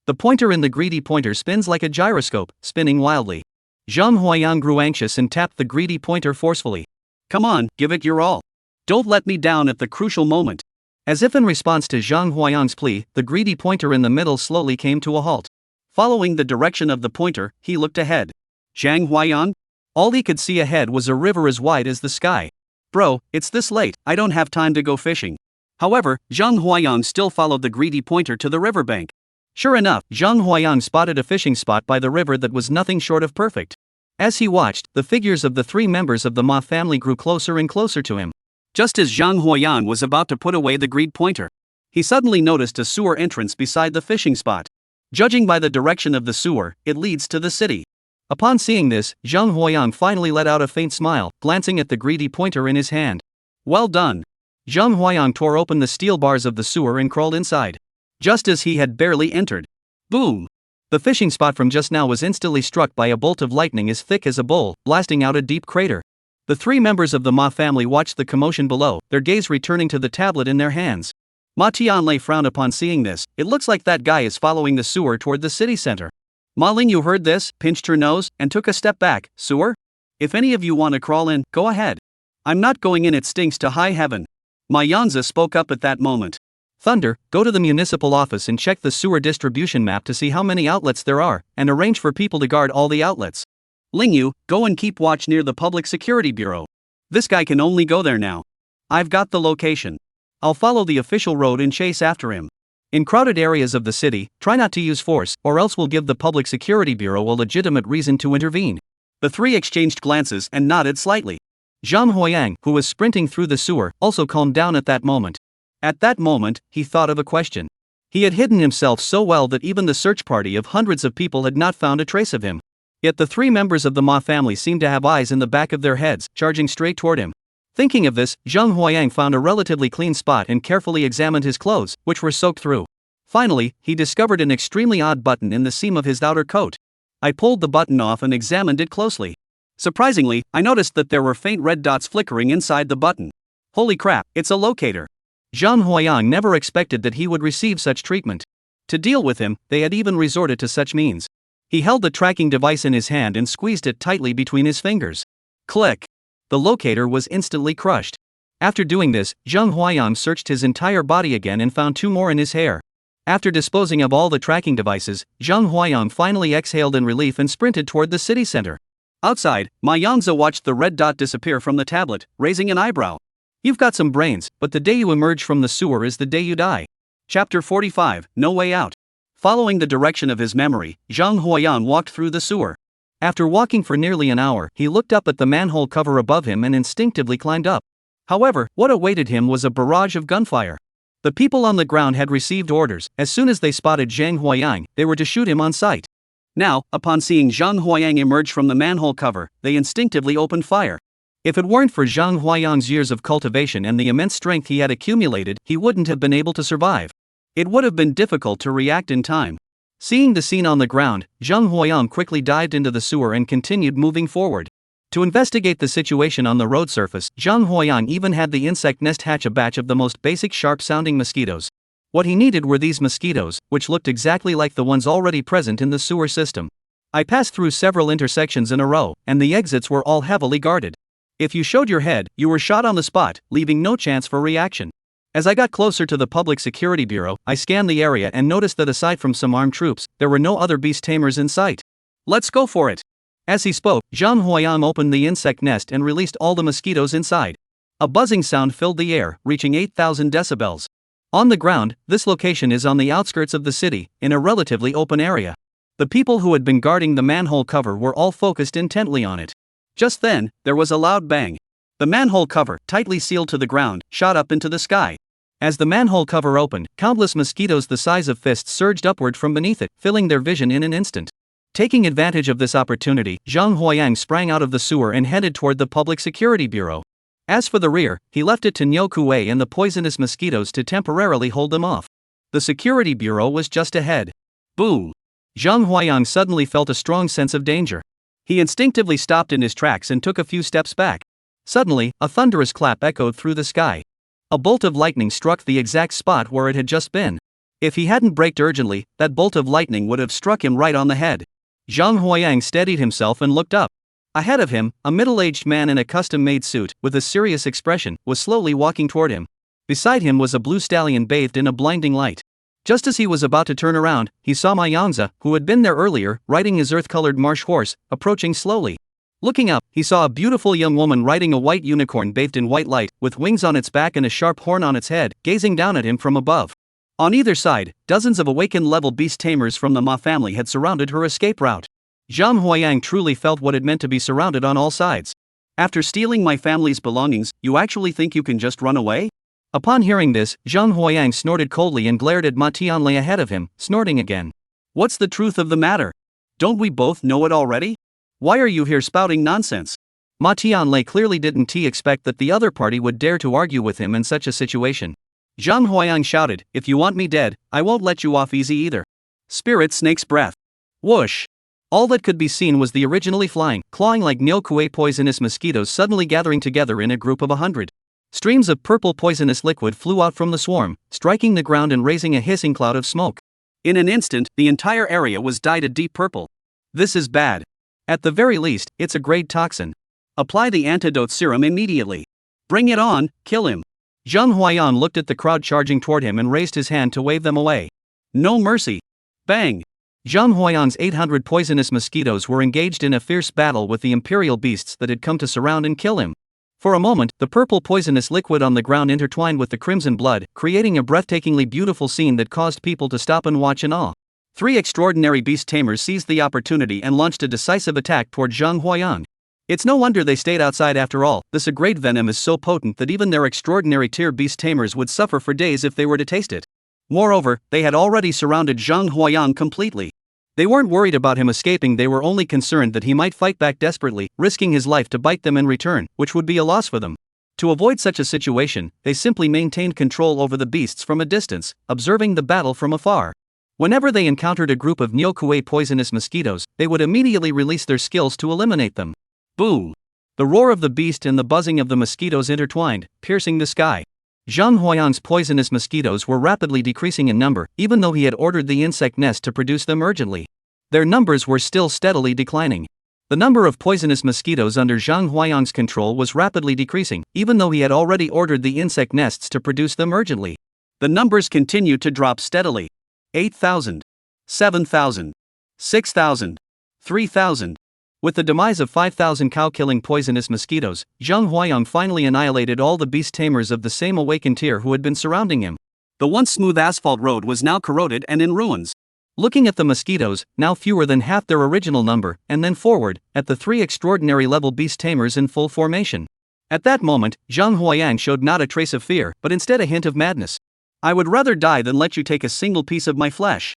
The pointer in the greedy pointer spins like a gyroscope, spinning wildly. Zhang Huayang grew anxious and tapped the greedy pointer forcefully. Come on, give it your all. Don't let me down at the crucial moment. As if in response to Zhang Huayang's plea, the greedy pointer in the middle slowly came to a halt. Following the direction of the pointer, he looked ahead. Zhang Huayang? All he could see ahead was a river as wide as the sky. Bro, it's this late, I don't have time to go fishing. However, Zhang Huayang still followed the greedy pointer to the riverbank. Sure enough, Zhang Huayang spotted a fishing spot by the river that was nothing short of perfect. As he watched, the figures of the 3 members of the Ma family grew closer and closer to him. Just as Zhang Huayang was about to put away the greed pointer, he suddenly noticed a sewer entrance beside the fishing spot. Judging by the direction of the sewer, it leads to the city. Upon seeing this, Zhang Huayang finally let out a faint smile, glancing at the greedy pointer in his hand. Well done. Zhang Huayang tore open the steel bars of the sewer and crawled inside. Just as he had barely entered. Boom! The fishing spot from just now was instantly struck by a bolt of lightning as thick as a bowl, blasting out a deep crater. The 3 members of the Ma family watched the commotion below, their gaze returning to the tablet in their hands. Ma Tianlei frowned upon seeing this. It looks like that guy is following the sewer toward the city center. Ma Lingyu heard this, pinched her nose, and took a step back. Sewer? If any of you want to crawl in, go ahead. I'm not going in, it stinks to high heaven. Ma Yanzi spoke up at that moment. Thunder, go to the municipal office and check the sewer distribution map to see how many outlets there are, and arrange for people to guard all the outlets. Lingyu, go and keep watch near the Public Security Bureau. This guy can only go there now. I've got the location. I'll follow the official road and chase after him. In crowded areas of the city, try not to use force, or else we'll give the Public Security Bureau a legitimate reason to intervene. The 3 exchanged glances and nodded slightly. Zhang Huayang, who was sprinting through the sewer, also calmed down at that moment. At that moment, he thought of a question. He had hidden himself so well that even the search party of hundreds of people had not found a trace of him. Yet the 3 members of the Ma family seemed to have eyes in the back of their heads, charging straight toward him. Thinking of this, Zhang Huayang found a relatively clean spot and carefully examined his clothes, which were soaked through. Finally, he discovered an extremely odd button in the seam of his outer coat. I pulled the button off and examined it closely. Surprisingly, I noticed that there were faint red dots flickering inside the button. Holy crap, it's a locator. Zhang Huayang never expected that he would receive such treatment. To deal with him, they had even resorted to such means. He held the tracking device in his hand and squeezed it tightly between his fingers. Click! The locator was instantly crushed. After doing this, Zhang Huayang searched his entire body again and found 2 more in his hair. After disposing of all the tracking devices, Zhang Huayang finally exhaled in relief and sprinted toward the city center. Outside, Ma Yangzi watched the red dot disappear from the tablet, raising an eyebrow. You've got some brains, but the day you emerge from the sewer is the day you die. Chapter 45, No Way Out. Following the direction of his memory, Zhang Huayang walked through the sewer. After walking for nearly an hour, he looked up at the manhole cover above him and instinctively climbed up. However, what awaited him was a barrage of gunfire. The people on the ground had received orders. As soon as they spotted Zhang Huayang, they were to shoot him on sight. Now, upon seeing Zhang Huayang emerge from the manhole cover, they instinctively opened fire. If it weren't for Zhang Huayang's years of cultivation and the immense strength he had accumulated, he wouldn't have been able to survive. It would have been difficult to react in time. Seeing the scene on the ground, Zhang Huayang quickly dived into the sewer and continued moving forward. To investigate the situation on the road surface, Zhang Huayang even had the insect nest hatch a batch of the most basic sharp-sounding mosquitoes. What he needed were these mosquitoes, which looked exactly like the ones already present in the sewer system. I passed through several intersections in a row, and the exits were all heavily guarded. If you showed your head, you were shot on the spot, leaving no chance for reaction. As I got closer to the Public Security Bureau, I scanned the area and noticed that aside from some armed troops, there were no other beast tamers in sight. Let's go for it. As he spoke, Zhang Huayang opened the insect nest and released all the mosquitoes inside. A buzzing sound filled the air, reaching 8,000 decibels. On the ground, this location is on the outskirts of the city, in a relatively open area. The people who had been guarding the manhole cover were all focused intently on it. Just then, there was a loud bang. The manhole cover, tightly sealed to the ground, shot up into the sky. As the manhole cover opened, countless mosquitoes the size of fists surged upward from beneath it, filling their vision in an instant. Taking advantage of this opportunity, Zhang Huayang sprang out of the sewer and headed toward the Public Security Bureau. As for the rear, he left it to Niu Kuei and the poisonous mosquitoes to temporarily hold them off. The Security Bureau was just ahead. Boom! Zhang Huayang suddenly felt a strong sense of danger. He instinctively stopped in his tracks and took a few steps back. Suddenly, a thunderous clap echoed through the sky. A bolt of lightning struck the exact spot where it had just been. If he hadn't braked urgently, that bolt of lightning would have struck him right on the head. Zhang Huayang steadied himself and looked up. Ahead of him, a middle-aged man in a custom-made suit, with a serious expression, was slowly walking toward him. Beside him was a blue stallion bathed in a blinding light. Just as he was about to turn around, he saw Ma Yangzi, who had been there earlier, riding his earth-colored marsh horse, approaching slowly. Looking up, he saw a beautiful young woman riding a white unicorn bathed in white light, with wings on its back and a sharp horn on its head, gazing down at him from above. On either side, dozens of awakened-level beast tamers from the Ma family had surrounded her escape route. Zhang Huayang truly felt what it meant to be surrounded on all sides. After stealing my family's belongings, you actually think you can just run away? Upon hearing this, Zhang Huayang snorted coldly and glared at Ma Tianlei ahead of him, snorting again. What's the truth of the matter? Don't we both know it already? Why are you here spouting nonsense? Ma Tianlei clearly didn't expect that the other party would dare to argue with him in such a situation. Zhang Huayang shouted, if you want me dead, I won't let you off easy either. Spirit snake's breath. Whoosh! All that could be seen was the originally flying, clawing like Niu Kuei poisonous mosquitoes suddenly gathering together in a group of 100. Streams of purple poisonous liquid flew out from the swarm, striking the ground and raising a hissing cloud of smoke. In an instant, the entire area was dyed a deep purple. This is bad. At the very least, it's a grade toxin. Apply the antidote serum immediately. Bring it on, kill him. Zhang Huayang looked at the crowd charging toward him and raised his hand to wave them away. No mercy. Bang! Zhang Huayang's 800 poisonous mosquitoes were engaged in a fierce battle with the imperial beasts that had come to surround and kill him. For a moment, the purple poisonous liquid on the ground intertwined with the crimson blood, creating a breathtakingly beautiful scene that caused people to stop and watch in awe. 3 extraordinary beast tamers seized the opportunity and launched a decisive attack toward Zhang Huayang. It's no wonder they stayed outside after all. This grade venom is so potent that even their extraordinary tier beast tamers would suffer for days if they were to taste it. Moreover, they had already surrounded Zhang Huayang completely. They weren't worried about him escaping, they were only concerned that he might fight back desperately, risking his life to bite them in return, which would be a loss for them. To avoid such a situation, they simply maintained control over the beasts from a distance, observing the battle from afar. Whenever they encountered a group of Nyokue poisonous mosquitoes, they would immediately release their skills to eliminate them. Boom! The roar of the beast and the buzzing of the mosquitoes intertwined, piercing the sky. Zhang Huayang's poisonous mosquitoes were rapidly decreasing in number, even though he had ordered the insect nest to produce them urgently. Their numbers were still steadily declining. The number of poisonous mosquitoes under Zhang Huayang's control was rapidly decreasing, even though he had already ordered the insect nests to produce them urgently. The numbers continued to drop steadily. 8,000. 7,000. 6,000. 3,000. With the demise of 5,000 cow-killing poisonous mosquitoes, Zhang Huayang finally annihilated all the beast tamers of the same awakened tier who had been surrounding him. The once smooth asphalt road was now corroded and in ruins. Looking at the mosquitoes, now fewer than half their original number, and then forward, at the 3 extraordinary level beast tamers in full formation. At that moment, Zhang Huayang showed not a trace of fear, but instead a hint of madness. I would rather die than let you take a single piece of my flesh.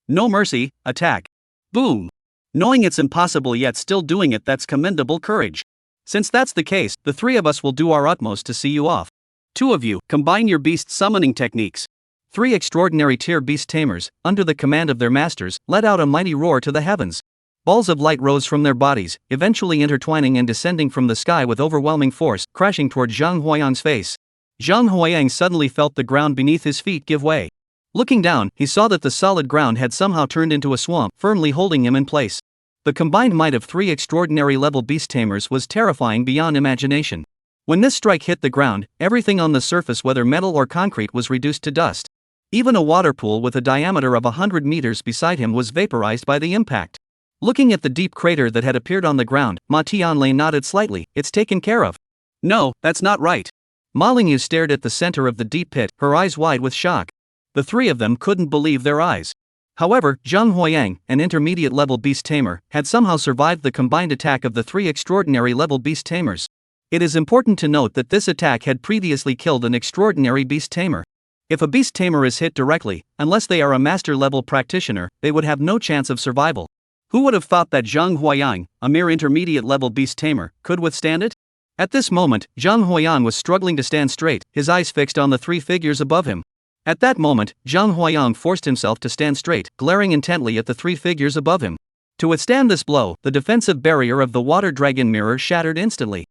No mercy, attack. Boom. Knowing it's impossible yet still doing it, that's commendable courage. Since that's the case, the 3 of us will do our utmost to see you off. 2 of you, combine your beast summoning techniques. 3 extraordinary tier beast tamers, under the command of their masters, let out a mighty roar to the heavens. Balls of light rose from their bodies, eventually intertwining and descending from the sky with overwhelming force, crashing toward Zhang Huayang's face. Zhang Huayang suddenly felt the ground beneath his feet give way. Looking down, he saw that the solid ground had somehow turned into a swamp, firmly holding him in place. The combined might of 3 extraordinary level beast tamers was terrifying beyond imagination. When this strike hit the ground, everything on the surface, whether metal or concrete, was reduced to dust. Even a water pool with a diameter of 100 meters beside him was vaporized by the impact. Looking at the deep crater that had appeared on the ground, Ma Tianlei nodded slightly. It's taken care of. No, that's not right. Ma Lingyu stared at the center of the deep pit, her eyes wide with shock. The 3 of them couldn't believe their eyes. However, Zhang Huayang, an intermediate level beast tamer, had somehow survived the combined attack of the 3 extraordinary level beast tamers. It is important to note that this attack had previously killed an extraordinary beast tamer. If a beast tamer is hit directly, unless they are a master-level practitioner, they would have no chance of survival. Who would have thought that Zhang Huayang, a mere intermediate-level beast tamer, could withstand it? At this moment, Zhang Huayang was struggling to stand straight, his eyes fixed on the 3 figures above him. At that moment, Zhang Huayang forced himself to stand straight, glaring intently at the 3 figures above him. To withstand this blow, the defensive barrier of the water dragon mirror shattered instantly.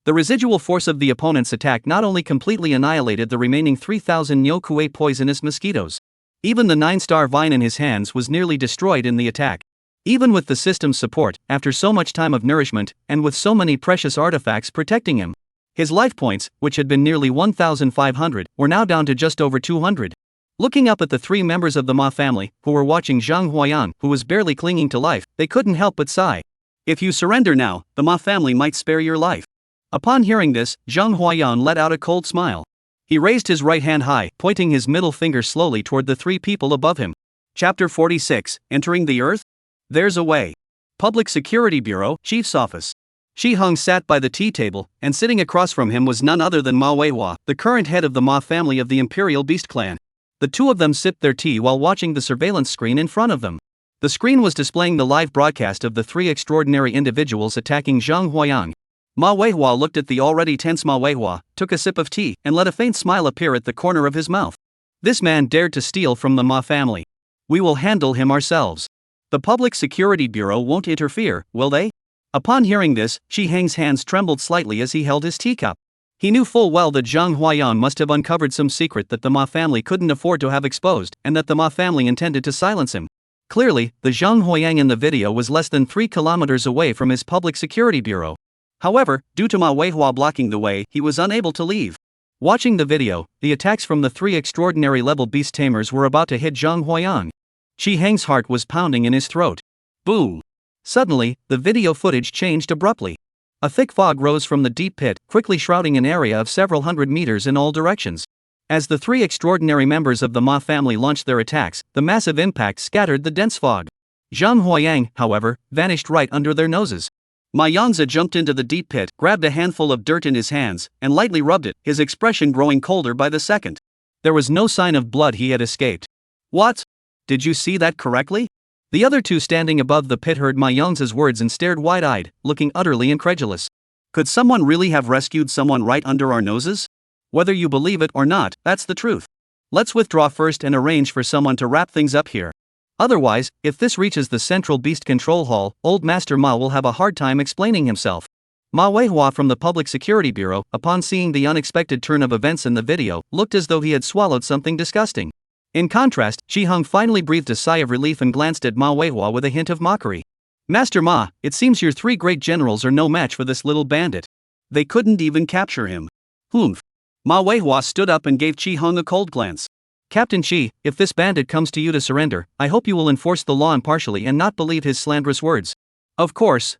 The residual force of the opponent's attack not only completely annihilated the remaining 3,000 Nyokue poisonous mosquitoes. Even the 9-star vine in his hands was nearly destroyed in the attack. Even with the system's support, after so much time of nourishment, and with so many precious artifacts protecting him, his life points, which had been nearly 1,500, were now down to just over 200. Looking up at the 3 members of the Ma family, who were watching Zhang Huayang, who was barely clinging to life, they couldn't help but sigh. If you surrender now, the Ma family might spare your life. Upon hearing this, Zhang Huayang let out a cold smile. He raised his right hand high, pointing his middle finger slowly toward the 3 people above him. Chapter 46, Entering the Earth? There's a way. Public Security Bureau, Chief's Office. Shi Hung sat by the tea table, and sitting across from him was none other than Ma Weihua, the current head of the Ma family of the Imperial Beast Clan. The 2 of them sipped their tea while watching the surveillance screen in front of them. The screen was displaying the live broadcast of the 3 extraordinary individuals attacking Zhang Huayang. Ma Weihua looked at the already tense Ma Weihua, took a sip of tea, and let a faint smile appear at the corner of his mouth. This man dared to steal from the Ma family. We will handle him ourselves. The Public Security Bureau won't interfere, will they? Upon hearing this, Shi Heng's hands trembled slightly as he held his teacup. He knew full well that Zhang Huayang must have uncovered some secret that the Ma family couldn't afford to have exposed, and that the Ma family intended to silence him. Clearly, the Zhang Huayang in the video was less than 3 kilometers away from his Public Security Bureau. However, due to Ma Weihua blocking the way, he was unable to leave. Watching the video, the attacks from the 3 extraordinary level beast tamers were about to hit Zhang Huayang. Shi Heng's heart was pounding in his throat. Boom! Suddenly, the video footage changed abruptly. A thick fog rose from the deep pit, quickly shrouding an area of several hundred meters in all directions. As the 3 extraordinary members of the Ma family launched their attacks, the massive impact scattered the dense fog. Zhang Huayang, however, vanished right under their noses. Ma Yangzi jumped into the deep pit, grabbed a handful of dirt in his hands, and lightly rubbed it, his expression growing colder by the second. There was no sign of blood. He had escaped. What? Did you see that correctly? The other 2 standing above the pit heard Ma Yangzi's words and stared wide-eyed, looking utterly incredulous. Could someone really have rescued someone right under our noses? Whether you believe it or not, that's the truth. Let's withdraw first and arrange for someone to wrap things up here. Otherwise, if this reaches the Central Beast Control Hall, old Master Ma will have a hard time explaining himself. Manhwa from the Public Security Bureau, upon seeing the unexpected turn of events in the video, looked as though he had swallowed something disgusting. In contrast, Chi-hung finally breathed a sigh of relief and glanced at Manhwa with a hint of mockery. Master Ma, it seems your 3 great generals are no match for this little bandit. They couldn't even capture him. Humph. Manhwa stood up and gave Chi-hung a cold glance. Captain Chi, if this bandit comes to you to surrender, I hope you will enforce the law impartially and not believe his slanderous words. Of course.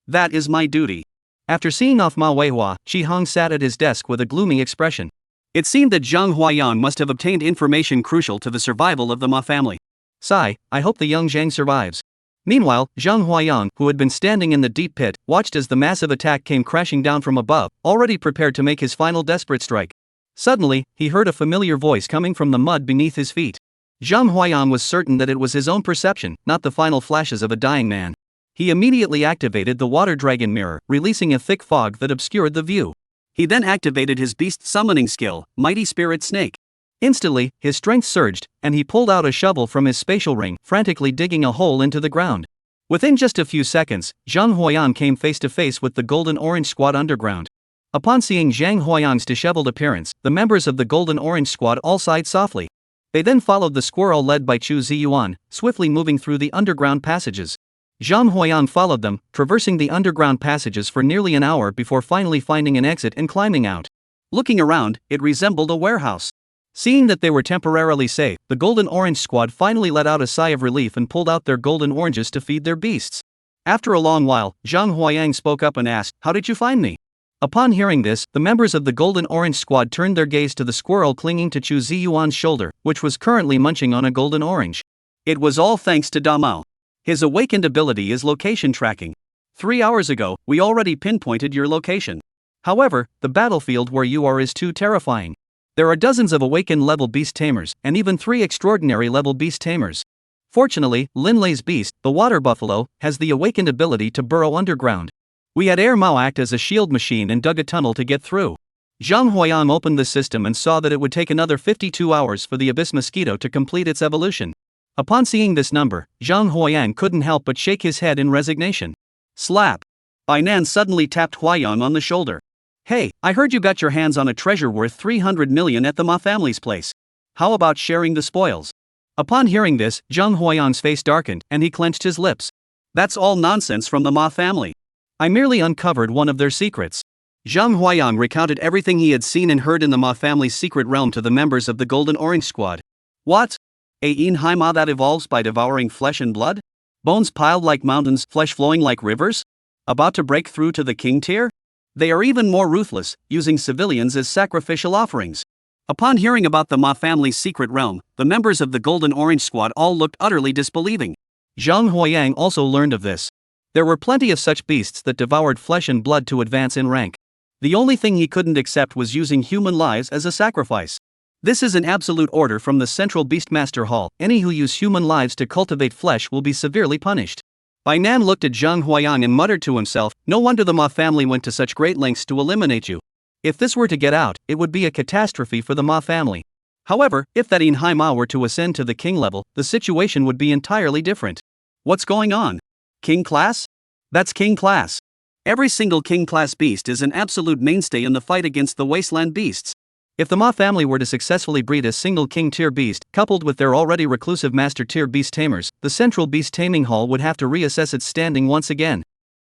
That is my duty. After seeing off Manhwa, Chi-hung sat at his desk with a gloomy expression. It seemed that Zhang Huayang must have obtained information crucial to the survival of the Ma family. Sigh, I hope the young Zhang survives. Meanwhile, Zhang Huayang, who had been standing in the deep pit, watched as the massive attack came crashing down from above, already prepared to make his final desperate strike. Suddenly, he heard a familiar voice coming from the mud beneath his feet. Zhang Huayang was certain that it was his own perception, not the final flashes of a dying man. He immediately activated the water dragon mirror, releasing a thick fog that obscured the view. He then activated his beast summoning skill, Mighty Spirit Snake. Instantly, his strength surged, and he pulled out a shovel from his spatial ring, frantically digging a hole into the ground. Within just a few seconds, Zhang Huayang came face to face with the Golden Orange Squad underground. Upon seeing Zhang Huayang's disheveled appearance, the members of the Golden Orange Squad all sighed softly. They then followed the squirrel led by Chu Ziyuan, swiftly moving through the underground passages. Zhang Huayang followed them, traversing the underground passages for nearly an hour before finally finding an exit and climbing out. Looking around, it resembled a warehouse. Seeing that they were temporarily safe, the Golden Orange Squad finally let out a sigh of relief and pulled out their golden oranges to feed their beasts. After a long while, Zhang Huayang spoke up and asked, "How did you find me?" Upon hearing this, the members of the Golden Orange Squad turned their gaze to the squirrel clinging to Chu Ziyuan's shoulder, which was currently munching on a golden orange. It was all thanks to Damao. His awakened ability is location tracking. 3 hours ago, we already pinpointed your location. However, the battlefield where you are is too terrifying. There are dozens of awakened level beast tamers, and even 3 extraordinary level beast tamers. Fortunately, Linlei's beast, the water buffalo, has the awakened ability to burrow underground. We had Air Mao act as a shield machine and dug a tunnel to get through. Zhang Huayang opened the system and saw that it would take another 52 hours for the Abyss Mosquito to complete its evolution. Upon seeing this number, Zhang Huayang couldn't help but shake his head in resignation. Slap! Bainan suddenly tapped Huayang on the shoulder. Hey, I heard you got your hands on a treasure worth 300 million at the Ma family's place. How about sharing the spoils? Upon hearing this, Zhang Huayang's face darkened, and he clenched his lips. That's all nonsense from the Ma family. I merely uncovered one of their secrets. Zhang Huayang recounted everything he had seen and heard in the Ma family's secret realm to the members of the Golden Orange Squad. What? A Inhaima that evolves by devouring flesh and blood? Bones piled like mountains, flesh flowing like rivers? About to break through to the king tier? They are even more ruthless, using civilians as sacrificial offerings. Upon hearing about the Ma family's secret realm, the members of the Golden Orange Squad all looked utterly disbelieving. Zhang Huayang also learned of this. There were plenty of such beasts that devoured flesh and blood to advance in rank. The only thing he couldn't accept was using human lives as a sacrifice. This is an absolute order from the Central Beastmaster Hall. Any who use human lives to cultivate flesh will be severely punished. Bainan looked at Zhang Huayang and muttered to himself, no wonder the Ma family went to such great lengths to eliminate you. If this were to get out, it would be a catastrophe for the Ma family. However, if that Inhai Ma were to ascend to the king level, the situation would be entirely different. What's going on? King class? That's king class. Every single king class beast is an absolute mainstay in the fight against the Wasteland beasts. If the Ma family were to successfully breed a single king tier beast, coupled with their already reclusive master tier beast tamers, the Central Beast Taming Hall would have to reassess its standing once again.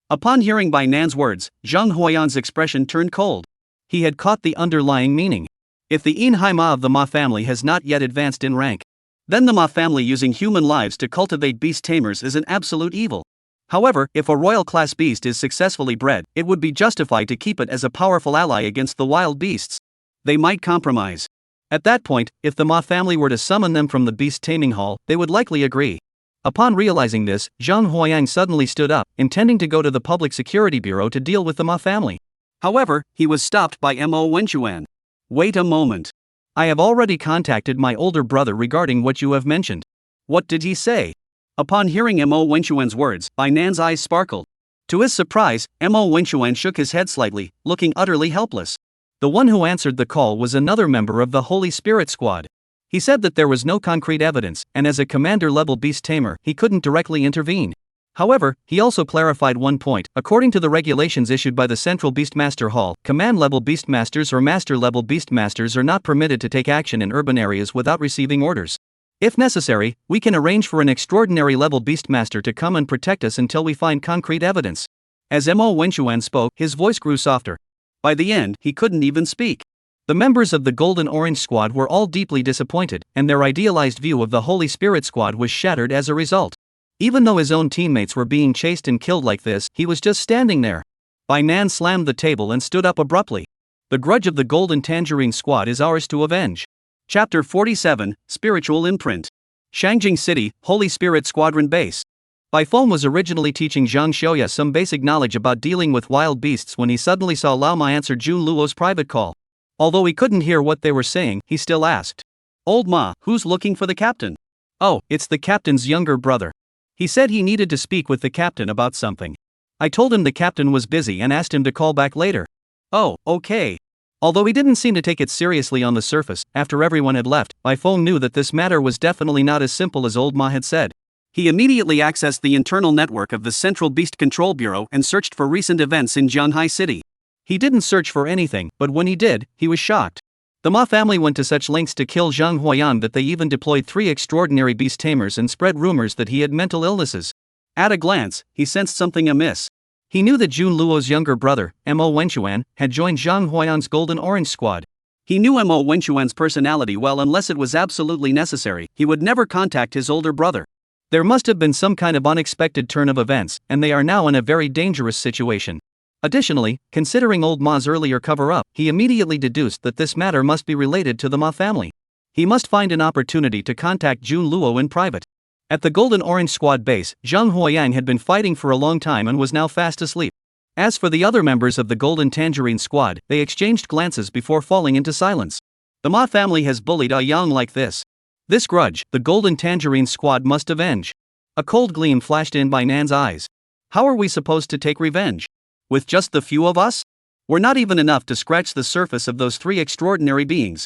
Upon hearing Bainan's words, Zhang Huayang's expression turned cold. He had caught the underlying meaning. If the Inhai Ma of the Ma family has not yet advanced in rank, then the Ma family using human lives to cultivate beast tamers is an absolute evil. However, if a royal class beast is successfully bred, it would be justified to keep it as a powerful ally against the wild beasts. They might compromise. At that point, if the Ma family were to summon them from the Beast Taming Hall, they would likely agree. Upon realizing this, Zhang Huayang suddenly stood up, intending to go to the Public Security Bureau to deal with the Ma family. However, he was stopped by Mo Wenchuan. Wait a moment. I have already contacted my older brother regarding what you have mentioned. What did he say? Upon hearing Mo Wenchuan's words, Bainan's eyes sparkled. To his surprise, Mo Wenchuan shook his head slightly, looking utterly helpless. The one who answered the call was another member of the Holy Spirit Squad. He said that there was no concrete evidence, and as a commander-level beast tamer, he couldn't directly intervene. However, he also clarified one point. According to the regulations issued by the Central Beastmaster Hall, command-level beastmasters or master-level beastmasters are not permitted to take action in urban areas without receiving orders. If necessary, we can arrange for an extraordinary-level beastmaster to come and protect us until we find concrete evidence. As Mo Wenchuan spoke, his voice grew softer. By the end, he couldn't even speak. The members of the Golden Orange Squad were all deeply disappointed, and their idealized view of the Holy Spirit Squad was shattered as a result. Even though his own teammates were being chased and killed like this, he was just standing there. Bai Nan slammed the table and stood up abruptly. The grudge of the Golden Tangerine Squad is ours to avenge. Chapter 47, Spiritual Imprint. Shangjing City, Holy Spirit Squadron Base. Bai Feng was originally teaching Zhang Xiaoya some basic knowledge about dealing with wild beasts when he suddenly saw Lao Ma answer Jun Luo's private call. Although he couldn't hear what they were saying, he still asked, "Old Ma, who's looking for the captain?" "Oh, it's the captain's younger brother. He said he needed to speak with the captain about something. I told him the captain was busy and asked him to call back later." "Oh, okay." Although he didn't seem to take it seriously on the surface, after everyone had left, Bai Feng knew that this matter was definitely not as simple as Old Ma had said. He immediately accessed the internal network of the Central Beast Control Bureau and searched for recent events in Jianhai City. He didn't search for anything, but when he did, he was shocked. The Ma family went to such lengths to kill Zhang Huayan that they even deployed 3 extraordinary beast tamers and spread rumors that he had mental illnesses. At a glance, he sensed something amiss. He knew that Jun Luo's younger brother, Mo Wenchuan, had joined Zhang Huayan's Golden Orange Squad. He knew Mo Wenchuan's personality well. Unless it was absolutely necessary, he would never contact his older brother. There must have been some kind of unexpected turn of events, and they are now in a very dangerous situation. Additionally, considering Old Ma's earlier cover-up, he immediately deduced that this matter must be related to the Ma family. He must find an opportunity to contact Jun Luo in private. At the Golden Orange Squad base, Zhang Huayang had been fighting for a long time and was now fast asleep. As for the other members of the Golden Tangerine Squad, they exchanged glances before falling into silence. The Ma family has bullied a Yang like this. This grudge, the Golden Tangerine Squad must avenge. A cold gleam flashed in Bai Nan's eyes. How are we supposed to take revenge? With just the few of us? We're not even enough to scratch the surface of those 3 extraordinary beings.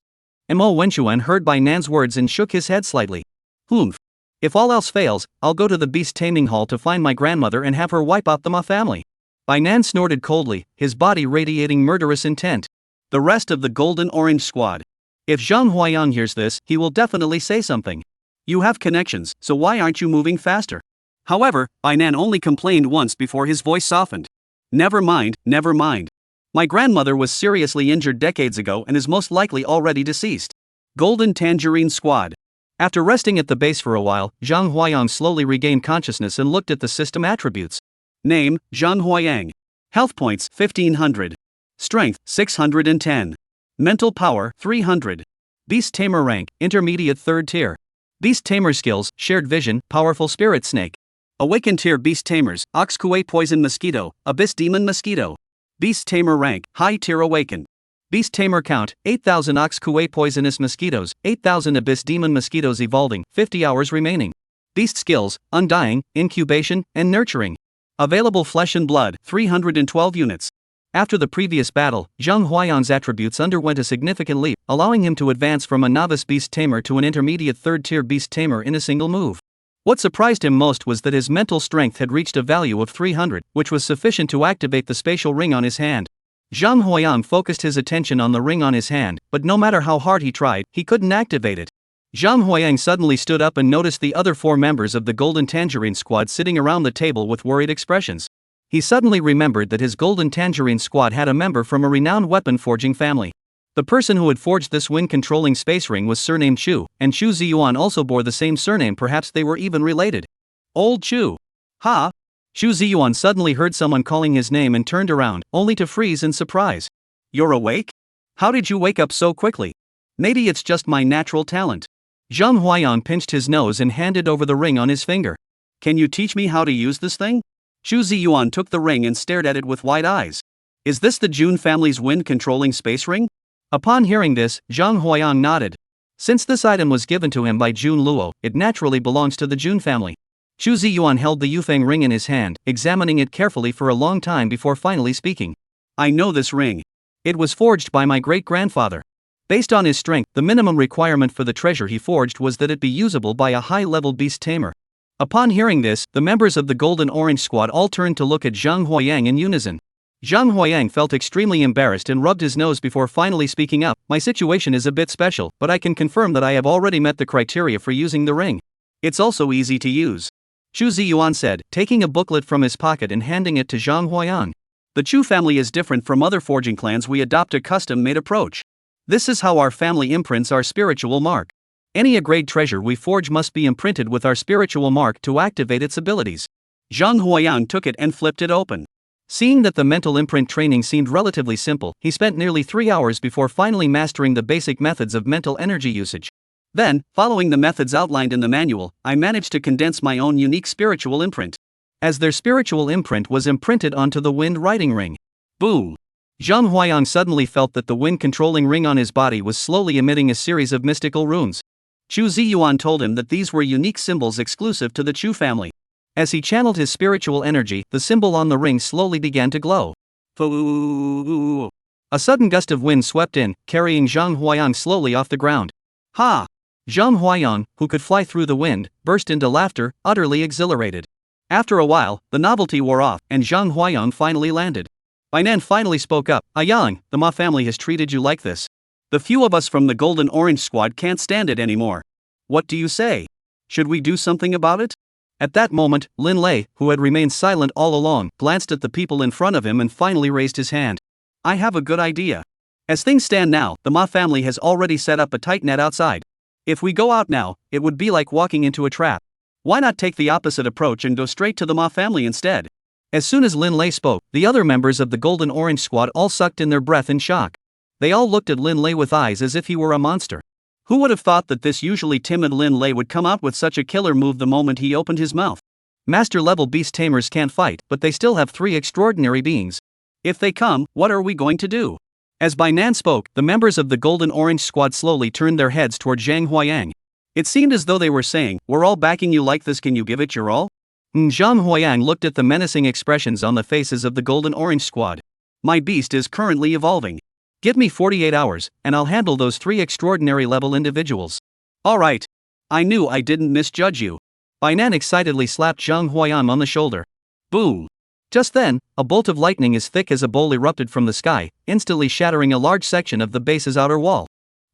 Mo Wenchuan heard Bai Nan's words and shook his head slightly. Humph. If all else fails, I'll go to the beast taming hall to find my grandmother and have her wipe out the Ma family. Bai Nan snorted coldly, his body radiating murderous intent. The rest of the Golden Orange Squad. If Zhang Huayang hears this, he will definitely say something. You have connections, so why aren't you moving faster? However, Bai Nan only complained once before his voice softened. Never mind, never mind. My grandmother was seriously injured decades ago and is most likely already deceased. Golden Tangerine Squad. After resting at the base for a while, Zhang Huayang slowly regained consciousness and looked at the system attributes. Name, Zhang Huayang. Health points, 1500. Strength, 610. Mental power, 300. Beast Tamer rank, intermediate 3rd tier. Beast Tamer skills, shared vision, powerful spirit snake. Awakened tier Beast Tamers, Ox Kuei Poison Mosquito, Abyss Demon Mosquito. Beast Tamer rank, high tier awakened. Beast Tamer count, 8,000 Ox Kuei Poisonous Mosquitoes, 8,000 Abyss Demon Mosquitoes evolving, 50 hours remaining. Beast skills, Undying, Incubation, and Nurturing. Available flesh and blood, 312 units. After the previous battle, Zhang Huayang's attributes underwent a significant leap, allowing him to advance from a novice beast tamer to an intermediate 3rd tier beast tamer in a single move. What surprised him most was that his mental strength had reached a value of 300, which was sufficient to activate the spatial ring on his hand. Zhang Huayang focused his attention on the ring on his hand, but no matter how hard he tried, he couldn't activate it. Zhang Huayang suddenly stood up and noticed the other 4 members of the Golden Tangerine Squad sitting around the table with worried expressions. He suddenly remembered that his Golden Tangerine Squad had a member from a renowned weapon forging family. The person who had forged this wind-controlling space ring was surnamed Chu, and Chu Ziyuan also bore the same surname. Perhaps they were even related. Old Chu. Ha! Chu Ziyuan suddenly heard someone calling his name and turned around, only to freeze in surprise. You're awake? How did you wake up so quickly? Maybe it's just my natural talent. Zhang Huayang pinched his nose and handed over the ring on his finger. Can you teach me how to use this thing? Chu Ziyuan took the ring and stared at it with wide eyes. Is this the Jun family's wind-controlling space ring? Upon hearing this, Zhang Huayang nodded. Since this item was given to him by Jun Luo, it naturally belongs to the Jun family. Chu Ziyuan held the Yufeng ring in his hand, examining it carefully for a long time before finally speaking. I know this ring. It was forged by my great-grandfather. Based on his strength, the minimum requirement for the treasure he forged was that it be usable by a high-level beast tamer. Upon hearing this, the members of the Golden Orange Squad all turned to look at Zhang Huayang in unison. Zhang Huayang felt extremely embarrassed and rubbed his nose before finally speaking up. My situation is a bit special, but I can confirm that I have already met the criteria for using the ring. It's also easy to use. Chu Ziyuan said, taking a booklet from his pocket and handing it to Zhang Huayang. The Chu family is different from other forging clans. We adopt a custom-made approach. This is how our family imprints our spiritual mark. Any A-grade treasure we forge must be imprinted with our spiritual mark to activate its abilities. Zhang Huayang took it and flipped it open. Seeing that the mental imprint training seemed relatively simple, he spent nearly 3 hours before finally mastering the basic methods of mental energy usage. Then, following the methods outlined in the manual, I managed to condense my own unique spiritual imprint. As their spiritual imprint was imprinted onto the wind writing ring. Boom! Zhang Huayang suddenly felt that the wind-controlling ring on his body was slowly emitting a series of mystical runes. Chu Ziyuan told him that these were unique symbols exclusive to the Chu family. As he channeled his spiritual energy, the symbol on the ring slowly began to glow. A sudden gust of wind swept in, carrying Zhang Huayang slowly off the ground. Ha! Zhang Huayang, who could fly through the wind, burst into laughter, utterly exhilarated. After a while, the novelty wore off, and Zhang Huayang finally landed. Bainan finally spoke up. Yang, the Ma family has treated you like this. The few of us from the Golden Orange Squad can't stand it anymore. What do you say? Should we do something about it? At that moment, Lin Lei, who had remained silent all along, glanced at the people in front of him and finally raised his hand. I have a good idea. As things stand now, the Ma family has already set up a tight net outside. If we go out now, it would be like walking into a trap. Why not take the opposite approach and go straight to the Ma family instead? As soon as Lin Lei spoke, the other members of the Golden Orange Squad all sucked in their breath in shock. They all looked at Lin Lei with eyes as if he were a monster. Who would have thought that this usually timid Lin Lei would come out with such a killer move the moment he opened his mouth? Master-level beast tamers can't fight, but they still have 3 extraordinary beings. If they come, what are we going to do? As Bainan spoke, the members of the Golden Orange Squad slowly turned their heads toward Zhang Huayang. It seemed as though they were saying, we're all backing you like this, can you give it your all? Zhang Huayang looked at the menacing expressions on the faces of the Golden Orange Squad. My beast is currently evolving. Give me 48 hours, and I'll handle those 3 extraordinary level individuals. Alright. I knew I didn't misjudge you. Bainan excitedly slapped Zhang Huayang on the shoulder. Boom! Just then, a bolt of lightning as thick as a bowl erupted from the sky, instantly shattering a large section of the base's outer wall.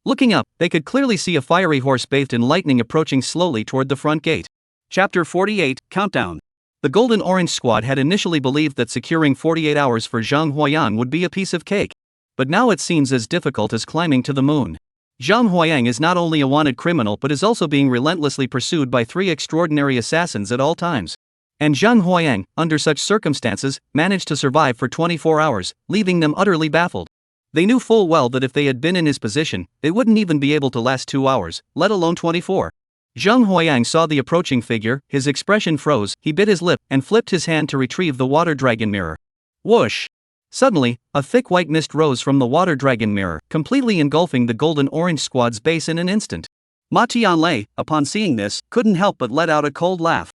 Looking up, they could clearly see a fiery horse bathed in lightning approaching slowly toward the front gate. Chapter 48, Countdown. The Golden Orange Squad had initially believed that securing 48 hours for Zhang Huayang would be a piece of cake. But now it seems as difficult as climbing to the moon. Zhang Huayang is not only a wanted criminal but is also being relentlessly pursued by 3 extraordinary assassins at all times. And Zhang Huayang, under such circumstances, managed to survive for 24 hours, leaving them utterly baffled. They knew full well that if they had been in his position, they wouldn't even be able to last 2 hours, let alone 24. Zhang Huayang saw the approaching figure, his expression froze, he bit his lip, and flipped his hand to retrieve the water dragon mirror. Whoosh! Suddenly, a thick white mist rose from the water dragon mirror, completely engulfing the Golden Orange Squad's base in an instant. Ma Tianlei, upon seeing this, couldn't help but let out a cold laugh.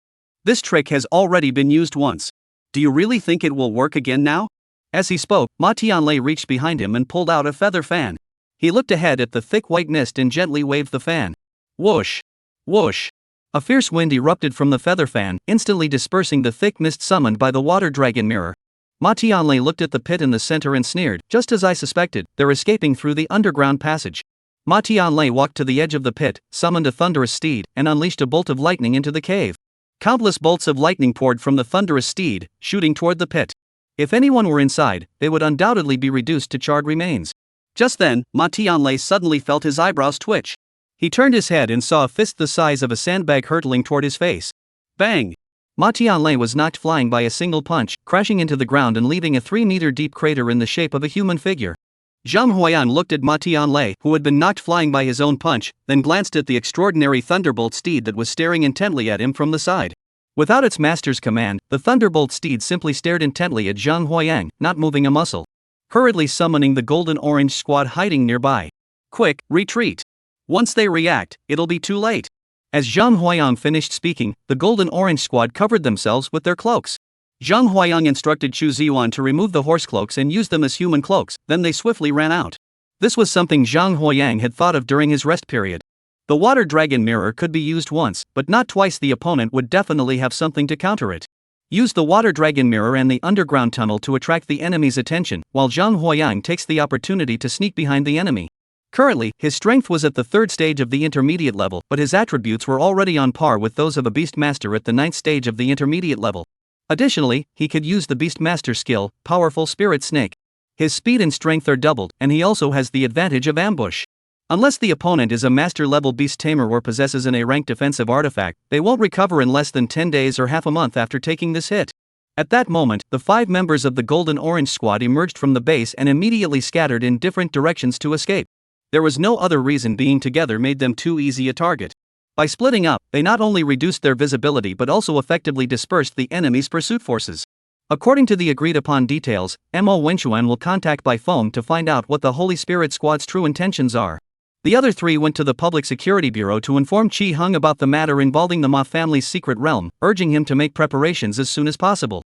This trick has already been used once. Do you really think it will work again now? As he spoke, Ma Tianlei reached behind him and pulled out a feather fan. He looked ahead at the thick white mist and gently waved the fan. Whoosh! Whoosh! A fierce wind erupted from the feather fan, instantly dispersing the thick mist summoned by the water dragon mirror. Ma Tianlei looked at the pit in the center and sneered, just as I suspected, they're escaping through the underground passage. Ma Tianlei walked to the edge of the pit, summoned a thunderous steed, and unleashed a bolt of lightning into the cave. Countless bolts of lightning poured from the thunderous steed, shooting toward the pit. If anyone were inside, they would undoubtedly be reduced to charred remains. Just then, Ma Tianlei suddenly felt his eyebrows twitch. He turned his head and saw a fist the size of a sandbag hurtling toward his face. Bang! Ma Tianlei was knocked flying by a single punch, crashing into the ground and leaving a 3-meter-deep crater in the shape of a human figure. Zhang Huayang looked at Ma Tianlei, who had been knocked flying by his own punch, then glanced at the extraordinary thunderbolt steed that was staring intently at him from the side. Without its master's command, the thunderbolt steed simply stared intently at Zhang Huayang, not moving a muscle. Hurriedly summoning the Golden Orange Squad hiding nearby. Quick, retreat! Once they react, it'll be too late. As Zhang Huayang finished speaking, the Golden Orange Squad covered themselves with their cloaks. Zhang Huayang instructed Chu Ziyuan to remove the horse cloaks and use them as human cloaks, then they swiftly ran out. This was something Zhang Huoyang had thought of during his rest period. The water dragon mirror could be used once, but not twice. The opponent would definitely have something to counter it. Use the water dragon mirror and the underground tunnel to attract the enemy's attention, while Zhang Huoyang takes the opportunity to sneak behind the enemy. Currently, his strength was at the 3rd stage of the intermediate level, but his attributes were already on par with those of a Beastmaster at the 9th stage of the intermediate level. Additionally, he could use the Beastmaster skill, Powerful Spirit Snake. His speed and strength are doubled, and he also has the advantage of ambush. Unless the opponent is a master-level beast tamer or possesses an A-rank defensive artifact, they won't recover in less than 10 days or half a month after taking this hit. At that moment, the 5 members of the Golden Orange Squad emerged from the base and immediately scattered in different directions to escape. There was no other reason. Being together made them too easy a target. By splitting up, they not only reduced their visibility but also effectively dispersed the enemy's pursuit forces. According to the agreed-upon details, Mo Wenchuan will contact by phone to find out what the Holy Spirit Squad's true intentions are. The other 3 went to the Public Security Bureau to inform Qi Hung about the matter involving the Ma family's secret realm, urging him to make preparations as soon as possible.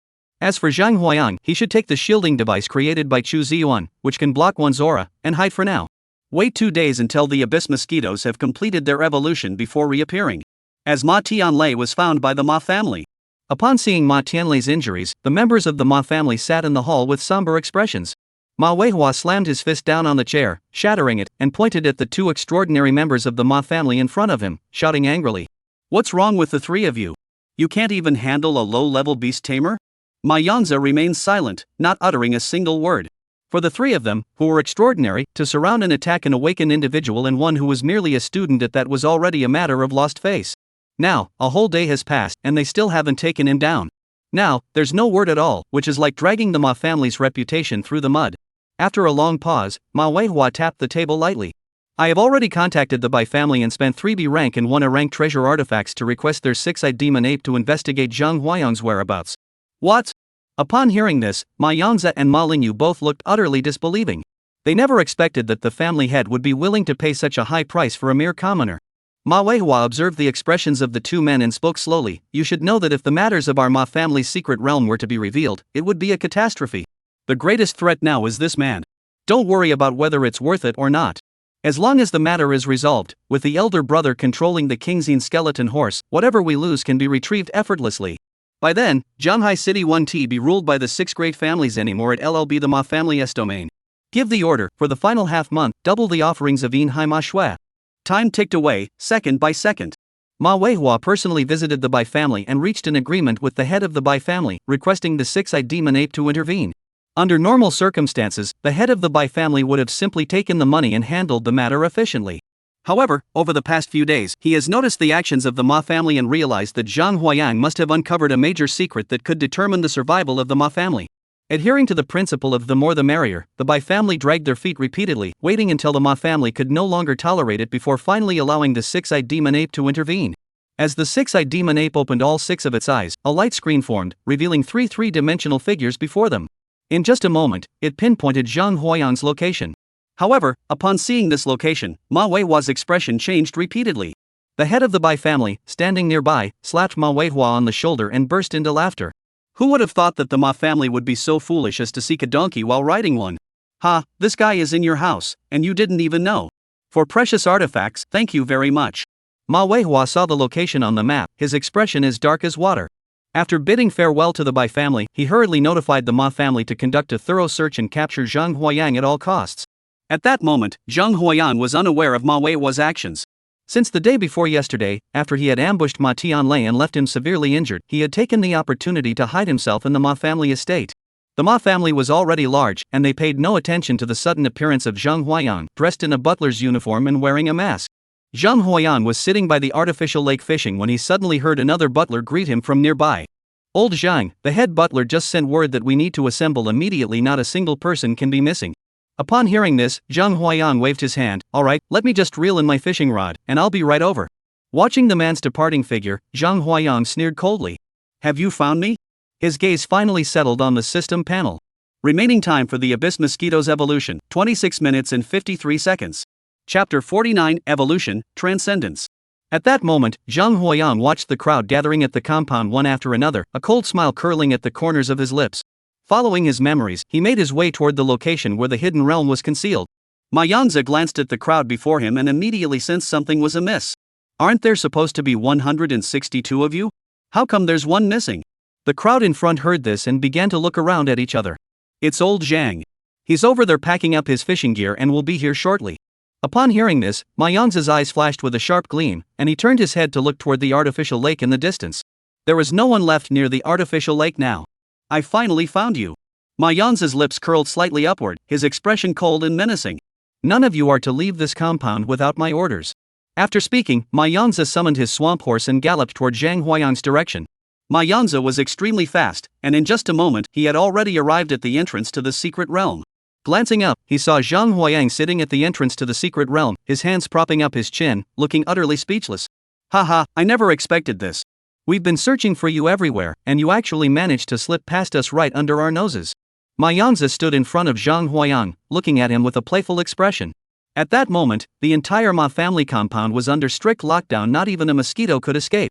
As for Zhang Huoyang, he should take the shielding device created by Chu Ziyuan, which can block one's aura, and hide for now. Wait 2 days until the Abyss Mosquitoes have completed their evolution before reappearing. As Ma Tianlei was found by the Ma family. Upon seeing Ma Tianlei's injuries, the members of the Ma family sat in the hall with somber expressions. Ma Weihua slammed his fist down on the chair, shattering it, and pointed at the 2 extraordinary members of the Ma family in front of him, shouting angrily. What's wrong with the 3 of you? You can't even handle a low-level beast tamer? Ma Yangzi remained silent, not uttering a single word. For the 3 of them, who were extraordinary, to surround and attack an awakened individual and one who was merely a student at that was already a matter of lost face. Now, a whole day has passed and they still haven't taken him down. Now, there's no word at all, which is like dragging the Ma family's reputation through the mud. After a long pause, Ma Weihua tapped the table lightly. I have already contacted the Bai family and spent 3B rank and 1A rank treasure artifacts to request their 6-eyed demon ape to investigate Zhang Huoyang's whereabouts. What? Upon hearing this, Ma Yangzi and Ma Lingyu both looked utterly disbelieving. They never expected that the family head would be willing to pay such a high price for a mere commoner. Ma Weihua observed the expressions of the 2 men and spoke slowly. You should know that if the matters of our Ma family's secret realm were to be revealed, it would be a catastrophe. The greatest threat now is this man. Don't worry about whether it's worth it or not. As long as the matter is resolved, with the elder brother controlling the Kingzine skeleton horse, whatever we lose can be retrieved effortlessly. By then, Zhanghai City won't be ruled by the 6 great families anymore at LLB the Ma family's domain. Give the order, for the final half month, double the offerings of Yin Hai Ma Shui. Time ticked away, second by second. Ma Weihua personally visited the Bai family and reached an agreement with the head of the Bai family, requesting the 6-eyed demon ape to intervene. Under normal circumstances, the head of the Bai family would have simply taken the money and handled the matter efficiently. However, over the past few days, he has noticed the actions of the Ma family and realized that Zhang Huoyang must have uncovered a major secret that could determine the survival of the Ma family. Adhering to the principle of the more the merrier, the Bai family dragged their feet repeatedly, waiting until the Ma family could no longer tolerate it before finally allowing the 6-eyed demon ape to intervene. As the 6-eyed demon ape opened all 6 of its eyes, a light screen formed, revealing 3 three-dimensional figures before them. In just a moment, it pinpointed Zhang Huoyang's location. However, upon seeing this location, Ma Weihua's expression changed repeatedly. The head of the Bai family, standing nearby, slapped Ma Weihua on the shoulder and burst into laughter. Who would have thought that the Ma family would be so foolish as to seek a donkey while riding one? Ha, this guy is in your house, and you didn't even know. For precious artifacts, thank you very much. Ma Weihua saw the location on the map, his expression as dark as water. After bidding farewell to the Bai family, he hurriedly notified the Ma family to conduct a thorough search and capture Zhang Huoyang at all costs. At that moment, Zhang Huoyang was unaware of Ma Weihua's actions. Since the day before yesterday, after he had ambushed Ma Tianlei and left him severely injured, he had taken the opportunity to hide himself in the Ma family estate. The Ma family was already large, and they paid no attention to the sudden appearance of Zhang Huoyang, dressed in a butler's uniform and wearing a mask. Zhang Huoyang was sitting by the artificial lake fishing when he suddenly heard another butler greet him from nearby. Old Zhang, the head butler just sent word that we need to assemble immediately. Not a single person can be missing. Upon hearing this, Zhang Huoyang waved his hand. Alright, let me just reel in my fishing rod, and I'll be right over. Watching the man's departing figure, Zhang Huoyang sneered coldly. Have you found me? His gaze finally settled on the system panel. Remaining time for the Abyss Mosquitoes evolution, 26 minutes and 53 seconds. Chapter 49, Evolution, Transcendence. At that moment, Zhang Huoyang watched the crowd gathering at the compound one after another, a cold smile curling at the corners of his lips. Following his memories, he made his way toward the location where the hidden realm was concealed. Mayangza glanced at the crowd before him and immediately sensed something was amiss. Aren't there supposed to be 162 of you? How come there's one missing? The crowd in front heard this and began to look around at each other. It's old Zhang. He's over there packing up his fishing gear and will be here shortly. Upon hearing this, Mayangza's eyes flashed with a sharp gleam, and he turned his head to look toward the artificial lake in the distance. There was no one left near the artificial lake now. I finally found you. Mayangza's lips curled slightly upward, his expression cold and menacing. None of you are to leave this compound without my orders. After speaking, Mayangza summoned his swamp horse and galloped toward Zhang Huayang's direction. Mayangza was extremely fast, and in just a moment he had already arrived at the entrance to the secret realm. Glancing up, he saw Zhang Huayang sitting at the entrance to the secret realm, his hands propping up his chin, looking utterly speechless. Haha, I never expected this. We've been searching for you everywhere, and you actually managed to slip past us right under our noses. Mayangza stood in front of Zhang Huayang, looking at him with a playful expression. At that moment, the entire Ma family compound was under strict lockdown, not even a mosquito could escape.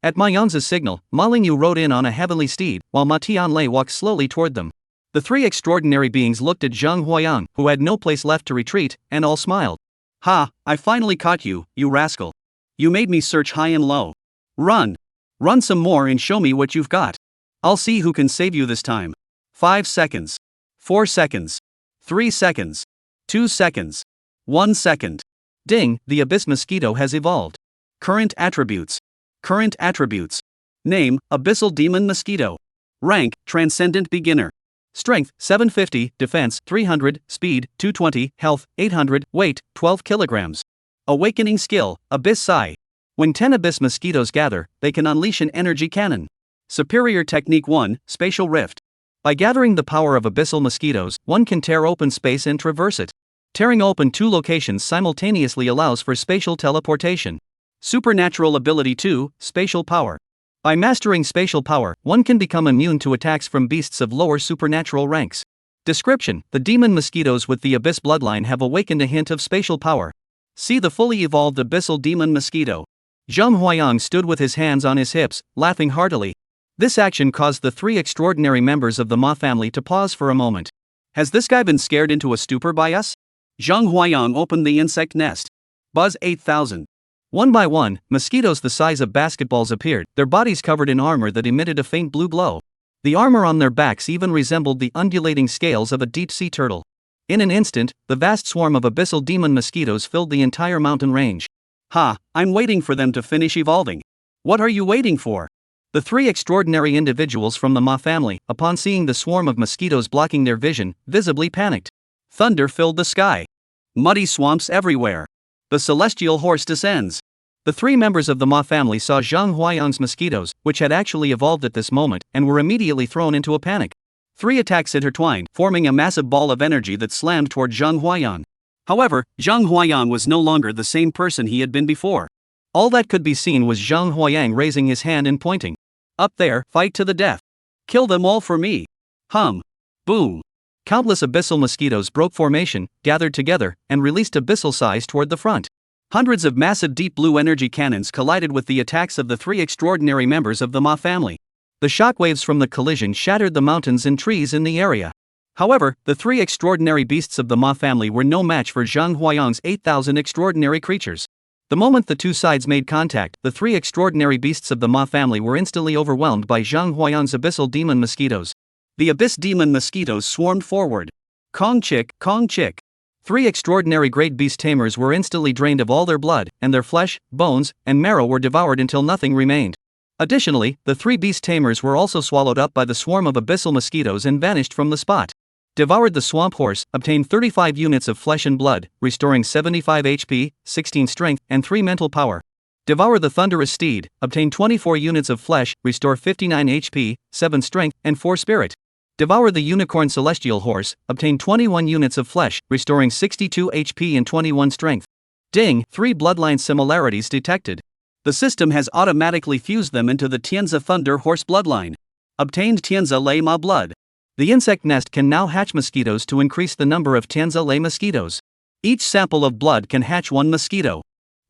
At Mayangza's signal, Ma Lingyu rode in on a heavenly steed, while Ma Tianlei walked slowly toward them. The three extraordinary beings looked at Zhang Huayang, who had no place left to retreat, and all smiled. Ha, I finally caught you, you rascal. You made me search high and low. Run. Run some more and show me what you've got. I'll see who can save you this time. 5 seconds. 4 seconds. 3 seconds. 2 seconds. 1 second. Ding, the abyss mosquito has evolved. Current attributes. Current attributes. Name, Abyssal Demon Mosquito. Rank, Transcendent Beginner. Strength, 750, Defense, 300, Speed, 220, Health, 800, Weight, 12 kilograms. Awakening Skill, Abyss Sai. When 10 abyss mosquitoes gather, they can unleash an energy cannon. Superior Technique 1, Spatial Rift. By gathering the power of abyssal mosquitoes, one can tear open space and traverse it. Tearing open two locations simultaneously allows for spatial teleportation. Supernatural Ability 2, Spatial Power. By mastering spatial power, one can become immune to attacks from beasts of lower supernatural ranks. Description: the demon mosquitoes with the abyss bloodline have awakened a hint of spatial power. See the fully evolved abyssal demon mosquito. Zhang Huayang stood with his hands on his hips, laughing heartily. This action caused the three extraordinary members of the Ma family to pause for a moment. Has this guy been scared into a stupor by us? Zhang Huayang opened the insect nest. Buzz 8000. One by one, mosquitoes the size of basketballs appeared, their bodies covered in armor that emitted a faint blue glow. The armor on their backs even resembled the undulating scales of a deep-sea turtle. In an instant, the vast swarm of abyssal demon mosquitoes filled the entire mountain range. Ha, I'm waiting for them to finish evolving. What are you waiting for? The three extraordinary individuals from the Ma family, upon seeing the swarm of mosquitoes blocking their vision, visibly panicked. Thunder filled the sky. Muddy swamps everywhere. The celestial horse descends. The three members of the Ma family saw Zhang Huayang's mosquitoes, which had actually evolved at this moment, and were immediately thrown into a panic. Three attacks intertwined, forming a massive ball of energy that slammed toward Zhang Huayang. However, Zhang Huayang was no longer the same person he had been before. All that could be seen was Zhang Huayang raising his hand and pointing. Up there, fight to the death. Kill them all for me. Hum. Boom. Countless abyssal mosquitoes broke formation, gathered together, and released abyssal size toward the front. Hundreds of massive deep blue energy cannons collided with the attacks of the three extraordinary members of the Ma family. The shockwaves from the collision shattered the mountains and trees in the area. However, the three extraordinary beasts of the Ma family were no match for Zhang Huayang's 8,000 extraordinary creatures. The moment the two sides made contact, the three extraordinary beasts of the Ma family were instantly overwhelmed by Zhang Huayang's abyssal demon mosquitoes. The abyss demon mosquitoes swarmed forward. Kong chick, Kong chick. Three extraordinary great beast tamers were instantly drained of all their blood, and their flesh, bones, and marrow were devoured until nothing remained. Additionally, the three beast tamers were also swallowed up by the swarm of abyssal mosquitoes and vanished from the spot. Devoured the swamp horse, obtained 35 units of flesh and blood, restoring 75 HP, 16 strength, and 3 mental power. Devour the thunderous steed, obtain 24 units of flesh, restore 59 HP, 7 strength, and 4 spirit. Devour the unicorn celestial horse, obtain 21 units of flesh, restoring 62 HP and 21 strength. Ding, 3 bloodline similarities detected. The system has automatically fused them into the Tianzi Thunder Horse bloodline. Obtained Tianzi Lei Ma blood. The insect nest can now hatch mosquitoes to increase the number of Tianzi Lei mosquitoes. Each sample of blood can hatch 1 mosquito.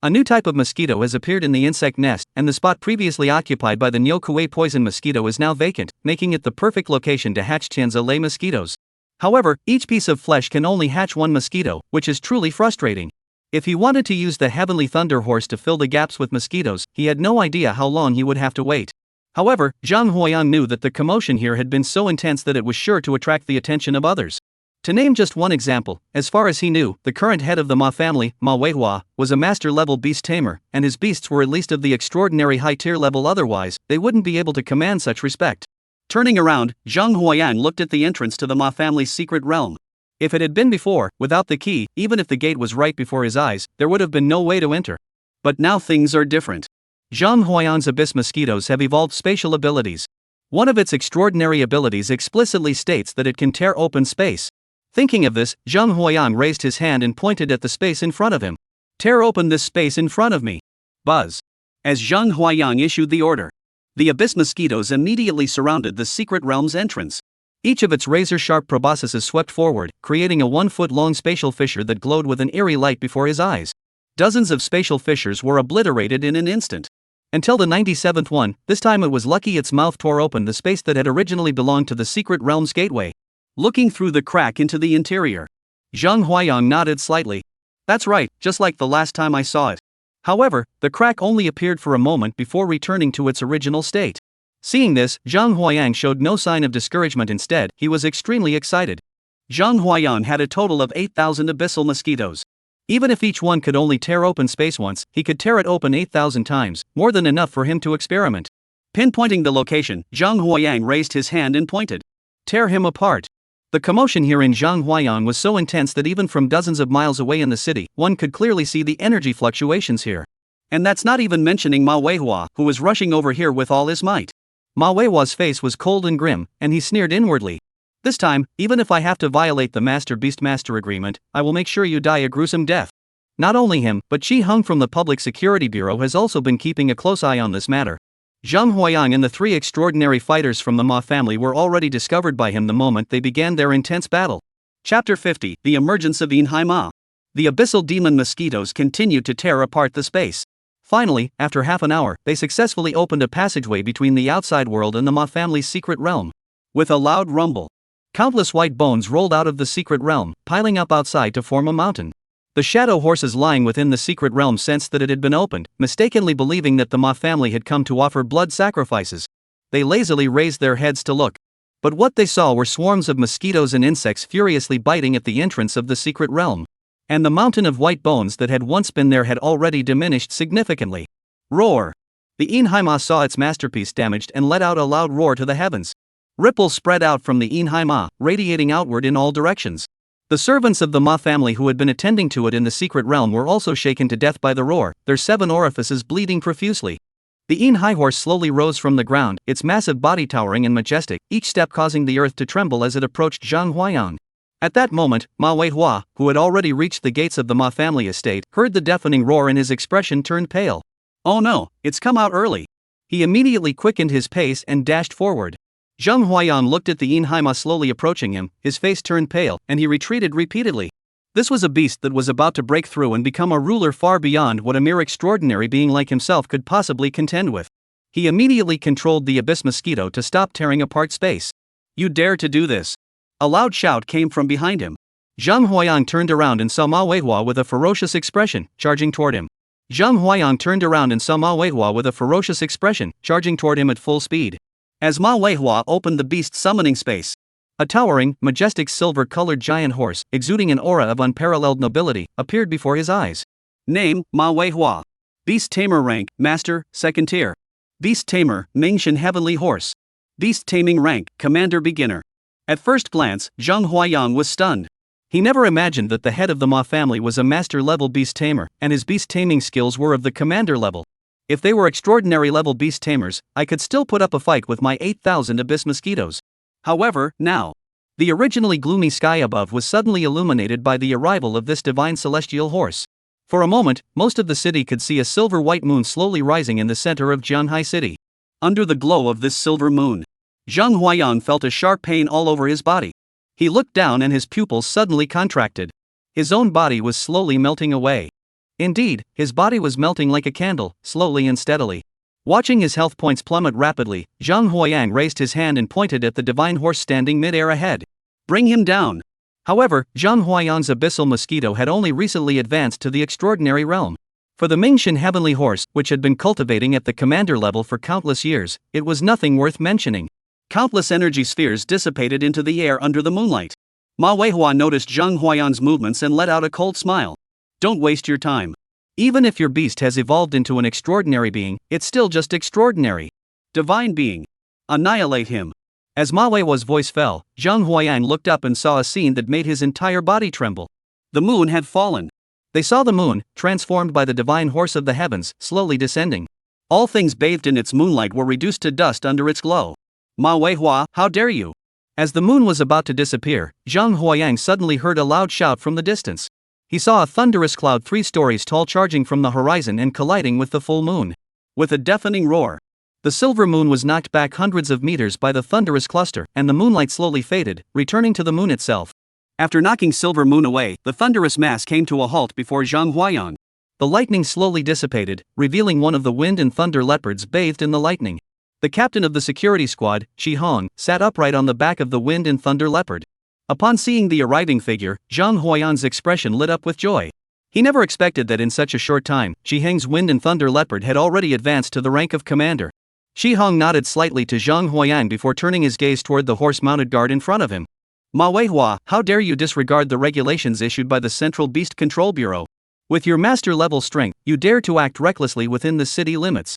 A new type of mosquito has appeared in the insect nest, and the spot previously occupied by the Niu Kuei poison mosquito is now vacant, making it the perfect location to hatch Tianzi Lei mosquitoes. However, each piece of flesh can only hatch one mosquito, which is truly frustrating. If he wanted to use the Heavenly Thunder Horse to fill the gaps with mosquitoes, he had no idea how long he would have to wait. However, Zhang Huayang knew that the commotion here had been so intense that it was sure to attract the attention of others. To name just one example, as far as he knew, the current head of the Ma family, Ma Weihua, was a master-level beast tamer, and his beasts were at least of the extraordinary high-tier level, otherwise, they wouldn't be able to command such respect. Turning around, Zhang Huayang looked at the entrance to the Ma family's secret realm. If it had been before, without the key, even if the gate was right before his eyes, there would have been no way to enter. But now things are different. Zhang Huayang's abyss mosquitoes have evolved spatial abilities. One of its extraordinary abilities explicitly states that it can tear open space. Thinking of this, Zhang Huayang raised his hand and pointed at the space in front of him. Tear open this space in front of me. Buzz. As Zhang Huayang issued the order, the abyss mosquitoes immediately surrounded the secret realm's entrance. Each of its razor-sharp proboscises swept forward, creating a 1-foot-long spatial fissure that glowed with an eerie light before his eyes. Dozens of spatial fissures were obliterated in an instant. Until the 97th one, this time it was lucky its mouth tore open the space that had originally belonged to the secret realm's gateway. Looking through the crack into the interior, Zhang Huayang nodded slightly. That's right, just like the last time I saw it. However, the crack only appeared for a moment before returning to its original state. Seeing this, Zhang Huayang showed no sign of discouragement. Instead, he was extremely excited. Zhang Huayang had a total of 8,000 abyssal mosquitoes. Even if each one could only tear open space once, he could tear it open 8,000 times, more than enough for him to experiment. Pinpointing the location, Zhang Huayang raised his hand and pointed. Tear him apart. The commotion here in Zhang Huayang was so intense that even from dozens of miles away in the city, one could clearly see the energy fluctuations here. And that's not even mentioning Ma Weihua, who was rushing over here with all his might. Ma Weihua's face was cold and grim, and he sneered inwardly. This time, even if I have to violate the Master Beast Master Agreement, I will make sure you die a gruesome death. Not only him, but Chi Hung from the Public Security Bureau has also been keeping a close eye on this matter. Zhang Huayang and the 3 extraordinary fighters from the Ma family were already discovered by him the moment they began their intense battle. Chapter 50, The Emergence of Inhai Ma. The abyssal demon mosquitoes continued to tear apart the space. Finally, after half an hour, they successfully opened a passageway between the outside world and the Ma family's secret realm. With a loud rumble, countless white bones rolled out of the secret realm, piling up outside to form a mountain. The shadow horses lying within the secret realm sensed that it had been opened, mistakenly believing that the Ma family had come to offer blood sacrifices. They lazily raised their heads to look. But what they saw were swarms of mosquitoes and insects furiously biting at the entrance of the secret realm. And the mountain of white bones that had once been there had already diminished significantly. Roar! The Inhai Ma saw its masterpiece damaged and let out a loud roar to the heavens. Ripples spread out from the Inhai Ma, radiating outward in all directions. The servants of the Ma family who had been attending to it in the secret realm were also shaken to death by the roar, their 7 orifices bleeding profusely. The Inhai horse slowly rose from the ground, its massive body towering and majestic, each step causing the earth to tremble as it approached Zhang Huayang. At that moment, Ma Weihua, who had already reached the gates of the Ma family estate, heard the deafening roar and his expression turned pale. Oh no, it's come out early. He immediately quickened his pace and dashed forward. Zhang Huayang looked at the Inhai Ma slowly approaching him, his face turned pale, and he retreated repeatedly. This was a beast that was about to break through and become a ruler far beyond what a mere extraordinary being like himself could possibly contend with. He immediately controlled the abyss mosquito to stop tearing apart space. You dare to do this? A loud shout came from behind him. Zhang Huayang turned around and saw Ma Weihua with a ferocious expression, charging toward him. Zhang Huayang turned around and saw Ma Weihua with a ferocious expression, charging toward him at full speed. As Ma Weihua opened the beast's summoning space, a towering, majestic silver-colored giant horse, exuding an aura of unparalleled nobility, appeared before his eyes. Name, Ma Weihua. Beast Tamer rank, Master, 2nd tier. Beast Tamer, Mingshan Heavenly Horse. Beast Taming rank, Commander Beginner. At first glance, Zhang Huayang was stunned. He never imagined that the head of the Ma family was a master-level beast tamer, and his beast taming skills were of the commander level. If they were extraordinary level beast tamers, I could still put up a fight with my 8,000 abyss mosquitoes. However, now, the originally gloomy sky above was suddenly illuminated by the arrival of this divine celestial horse. For a moment, most of the city could see a silver-white moon slowly rising in the center of Jianhai City. Under the glow of this silver moon, Zhang Huayang felt a sharp pain all over his body. He looked down and his pupils suddenly contracted. His own body was slowly melting away. Indeed, his body was melting like a candle, slowly and steadily. Watching his health points plummet rapidly, Zhang Huayang raised his hand and pointed at the divine horse standing mid-air ahead. Bring him down. However, Zhang Huayang's abyssal mosquito had only recently advanced to the extraordinary realm. For the Mingxian heavenly horse, which had been cultivating at the commander level for countless years, it was nothing worth mentioning. Countless energy spheres dissipated into the air under the moonlight. Ma Weihua noticed Zhang Huayang's movements and let out a cold smile. Don't waste your time. Even if your beast has evolved into an extraordinary being, it's still just extraordinary. Divine being. Annihilate him. As Ma Weihua's voice fell, Zhang Huayang looked up and saw a scene that made his entire body tremble. The moon had fallen. They saw the moon, transformed by the divine horse of the heavens, slowly descending. All things bathed in its moonlight were reduced to dust under its glow. Ma Weihua, how dare you! As the moon was about to disappear, Zhang Huayang suddenly heard a loud shout from the distance. He saw a thunderous cloud 3 stories tall charging from the horizon and colliding with the full moon. With a deafening roar, the silver moon was knocked back hundreds of meters by the thunderous cluster, and the moonlight slowly faded, returning to the moon itself. After knocking Silver Moon away, the thunderous mass came to a halt before Zhang Huayang. The lightning slowly dissipated, revealing one of the wind and thunder leopards bathed in the lightning. The captain of the security squad, Shi Hong, sat upright on the back of the wind and thunder leopard. Upon seeing the arriving figure, Zhang Huayang's expression lit up with joy. He never expected that in such a short time, Shi Hong's wind and thunder leopard had already advanced to the rank of commander. Shi Hong nodded slightly to Zhang Huayang before turning his gaze toward the horse-mounted guard in front of him. Ma Weihua, how dare you disregard the regulations issued by the Central Beast Control Bureau? With your master-level strength, you dare to act recklessly within the city limits.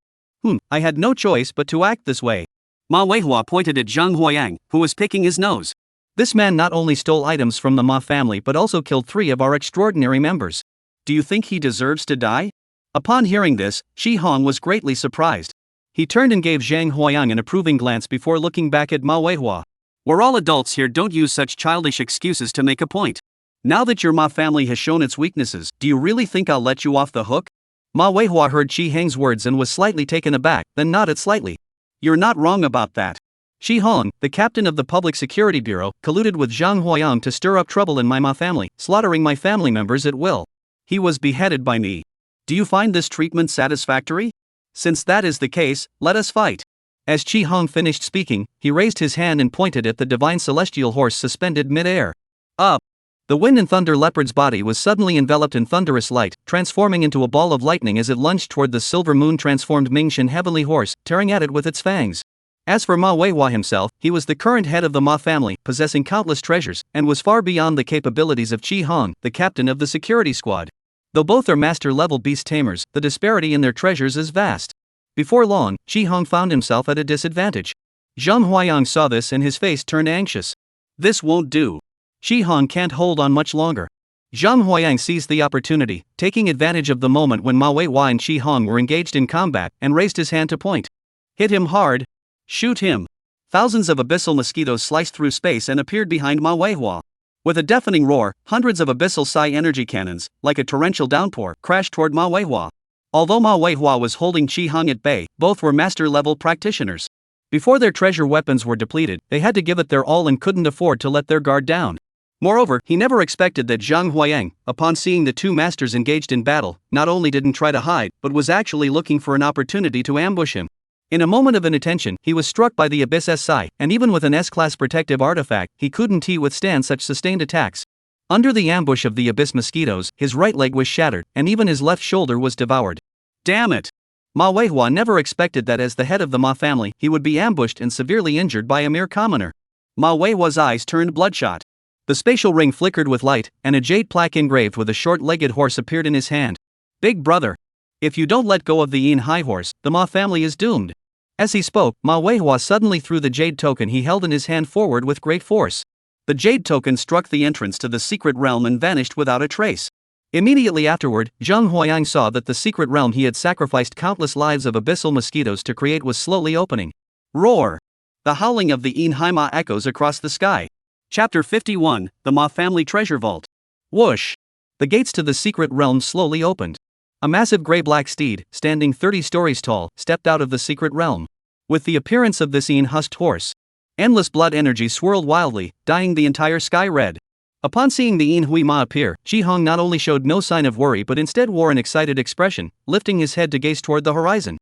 I had no choice but to act this way. Ma Weihua pointed at Zhang Huayang, who was picking his nose. This man not only stole items from the Ma family but also killed 3 of our extraordinary members. Do you think he deserves to die? Upon hearing this, Shi Hong was greatly surprised. He turned and gave Zhang Huayang an approving glance before looking back at Ma Weihua. We're all adults here, don't use such childish excuses to make a point. Now that your Ma family has shown its weaknesses, do you really think I'll let you off the hook? Ma Weihua heard Shi Hong's words and was slightly taken aback, then nodded slightly. You're not wrong about that. Shi Hong, the captain of the Public Security Bureau, colluded with Zhang Huayang to stir up trouble in my Ma family, slaughtering my family members at will. He was beheaded by me. Do you find this treatment satisfactory? Since that is the case, let us fight. As Shi Hong finished speaking, he raised his hand and pointed at the divine celestial horse suspended mid-air. Up! The wind and thunder leopard's body was suddenly enveloped in thunderous light, transforming into a ball of lightning as it lunged toward the silver moon-transformed Mingxian heavenly horse, tearing at it with its fangs. As for Ma Weihua himself, he was the current head of the Ma family, possessing countless treasures, and was far beyond the capabilities of Shi Hong, the captain of the security squad. Though both are master-level beast tamers, the disparity in their treasures is vast. Before long, Shi Hong found himself at a disadvantage. Zhang Huayang saw this and his face turned anxious. This won't do. Shi Hong can't hold on much longer. Zhang Huayang seized the opportunity, taking advantage of the moment when Ma Weihua and Shi Hong were engaged in combat, and raised his hand to point. Hit him hard. Shoot him. Thousands of abyssal mosquitoes sliced through space and appeared behind Ma Weihua. With a deafening roar, hundreds of abyssal psi energy cannons, like a torrential downpour, crashed toward Ma Weihua. Although Ma Weihua was holding Shi Hong at bay, both were master-level practitioners. Before their treasure weapons were depleted, they had to give it their all and couldn't afford to let their guard down. Moreover, he never expected that Zhang Huayang, upon seeing the 2 masters engaged in battle, not only didn't try to hide, but was actually looking for an opportunity to ambush him. In a moment of inattention, he was struck by the Abyss SI, and even with an S-class protective artifact, he couldn't withstand such sustained attacks. Under the ambush of the Abyss mosquitoes, his right leg was shattered, and even his left shoulder was devoured. Damn it! Ma Weihua never expected that as the head of the Ma family, he would be ambushed and severely injured by a mere commoner. Ma Weihua's eyes turned bloodshot. The spatial ring flickered with light, and a jade plaque engraved with a short-legged horse appeared in his hand. Big brother! If you don't let go of the Yin High Horse, the Ma family is doomed. As he spoke, Ma Weihua suddenly threw the jade token he held in his hand forward with great force. The jade token struck the entrance to the secret realm and vanished without a trace. Immediately afterward, Zhang Huayang saw that the secret realm he had sacrificed countless lives of abyssal mosquitoes to create was slowly opening. Roar! The howling of the Yin Hai Ma echoes across the sky. Chapter 51, The Ma Family Treasure Vault. Whoosh! The gates to the secret realm slowly opened. A massive gray-black steed, standing 30 stories tall, stepped out of the secret realm. With the appearance of this Yin-husked horse, endless blood energy swirled wildly, dyeing the entire sky red. Upon seeing the Yin Hui Ma appear, Shi Hong not only showed no sign of worry but instead wore an excited expression, lifting his head to gaze toward the horizon.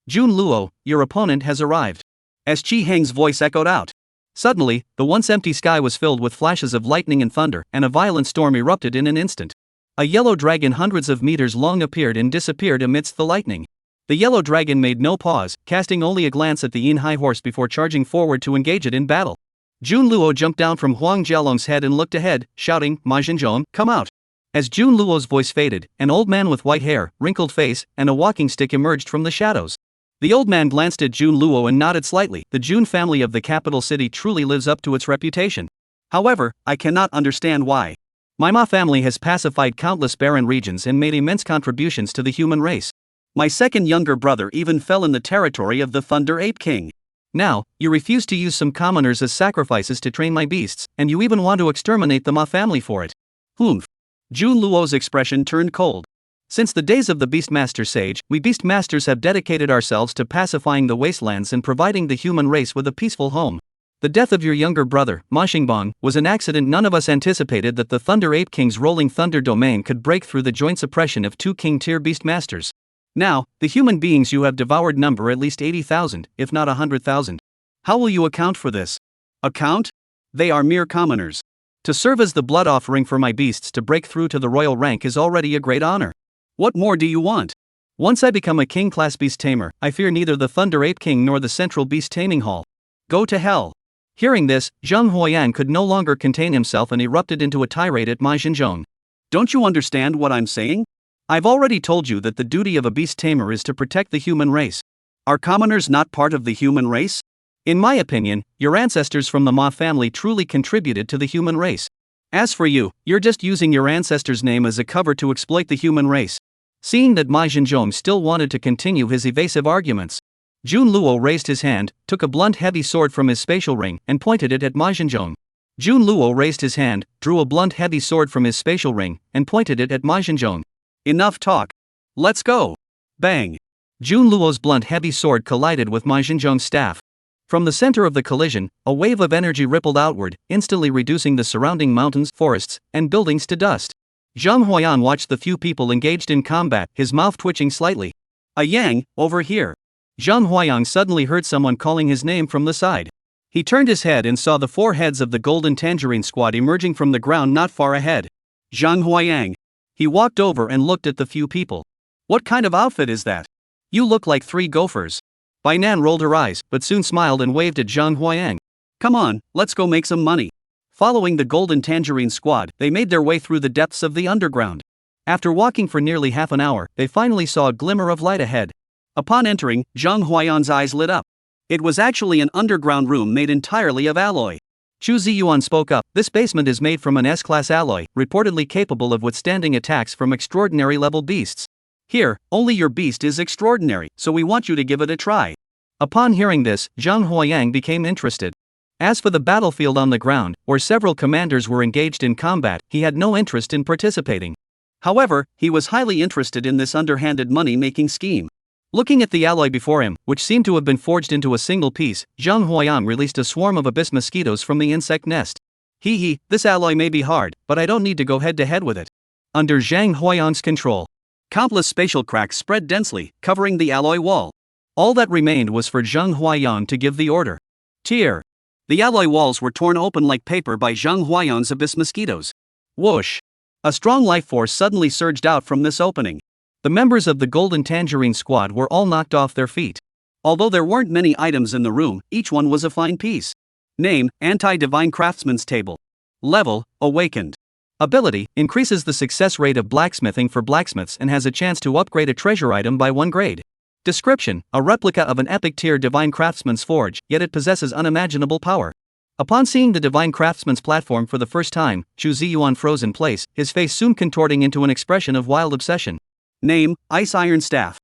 Jun Luo, your opponent has arrived. As Chi Heng's voice echoed out. Suddenly, the once empty sky was filled with flashes of lightning and thunder, and a violent storm erupted in an instant. A yellow dragon hundreds of meters long appeared and disappeared amidst the lightning. The yellow dragon made no pause, casting only a glance at the yin high horse before charging forward to engage it in battle. Jun Luo jumped down from Huang Jialong's head and looked ahead, shouting, "Ma Jinzhong, come out!" As Jun Luo's voice faded, an old man with white hair, wrinkled face, and a walking stick emerged from the shadows. The old man glanced at Jun Luo and nodded slightly. The Jun family of the capital city truly lives up to its reputation. However, I cannot understand why. My Ma family has pacified countless barren regions and made immense contributions to the human race. My second younger brother even fell in the territory of the Thunder Ape King. Now, you refuse to use some commoners as sacrifices to train my beasts, and you even want to exterminate the Ma family for it. Humph. Jun Luo's expression turned cold. Since the days of the Beastmaster Sage, we Beastmasters have dedicated ourselves to pacifying the wastelands and providing the human race with a peaceful home. The death of your younger brother, Ma Xingbang, was an accident. None of us anticipated that the Thunder Ape King's rolling thunder domain could break through the joint suppression of two king-tier Beastmasters. Now, the human beings you have devoured number at least 80,000, if not 100,000. How will you account for this? Account? They are mere commoners. To serve as the blood offering for my beasts to break through to the royal rank is already a great honor. What more do you want? Once I become a king-class beast tamer, I fear neither the Thunder Ape King nor the Central Beast Taming Hall. Go to hell. Hearing this, Zheng Huoyan could no longer contain himself and erupted into a tirade at Ma Jinzhong. Don't you understand what I'm saying? I've already told you that the duty of a beast tamer is to protect the human race. Are commoners not part of the human race? In my opinion, your ancestors from the Ma family truly contributed to the human race. As for you, you're just using your ancestors' name as a cover to exploit the human race. Seeing that Ma Jinzhong still wanted to continue his evasive arguments, Jun Luo raised his hand, took a blunt heavy sword from his spatial ring, and pointed it at Ma Jinzhong. Jun Luo raised his hand, drew a blunt heavy sword from his spatial ring, and pointed it at Ma Jinzhong. Enough talk. Let's go. Bang. Jun Luo's blunt heavy sword collided with Ma Jinzhong's staff. From the center of the collision, a wave of energy rippled outward, instantly reducing the surrounding mountains, forests, and buildings to dust. Zheng Huoyan watched the few people engaged in combat, his mouth twitching slightly. "A Yang, over here." Zheng Huoyan suddenly heard someone calling his name from the side. He turned his head and saw the four heads of the Golden Tangerine Squad emerging from the ground not far ahead. Zheng Huoyan. He walked over and looked at the few people. "What kind of outfit is that? You look like three gophers." Bai Nan rolled her eyes, but soon smiled and waved at Zheng Huoyan. "Come on, let's go make some money." Following the Golden Tangerine Squad, they made their way through the depths of the underground. After walking for nearly half an hour, they finally saw a glimmer of light ahead. Upon entering, Zheng Huoyan's eyes lit up. It was actually an underground room made entirely of alloy. Chu Ziyuan spoke up. "This basement is made from an S-class alloy, reportedly capable of withstanding attacks from extraordinary level beasts. Here, only your beast is extraordinary, so we want you to give it a try." Upon hearing this, Zheng Huoyan became interested. As for the battlefield on the ground, where several commanders were engaged in combat, he had no interest in participating. However, he was highly interested in this underhanded money-making scheme. Looking at the alloy before him, which seemed to have been forged into a single piece, Zheng Huoyan released a swarm of abyss mosquitoes from the insect nest. This alloy may be hard, but I don't need to go head-to-head with it." Under Zheng Huoyan's control, countless spatial cracks spread densely, covering the alloy wall. All that remained was for Zheng Huoyan to give the order. Tear. The alloy walls were torn open like paper by Zheng Huoyan's abyss mosquitoes. Whoosh. A strong life force suddenly surged out from this opening. The members of the Golden Tangerine Squad were all knocked off their feet. Although there weren't many items in the room, each one was a fine piece. Name, Anti-Divine Craftsman's Table. Level, Awakened. Ability, increases the success rate of blacksmithing for blacksmiths and has a chance to upgrade a treasure item by 1 grade. Description, a replica of an epic tier Divine Craftsman's forge, yet it possesses unimaginable power. Upon seeing the Divine Craftsman's platform for the first time, Chu Ziyuan froze in place, his face soon contorting into an expression of wild obsession. Name, Ice Iron Staff.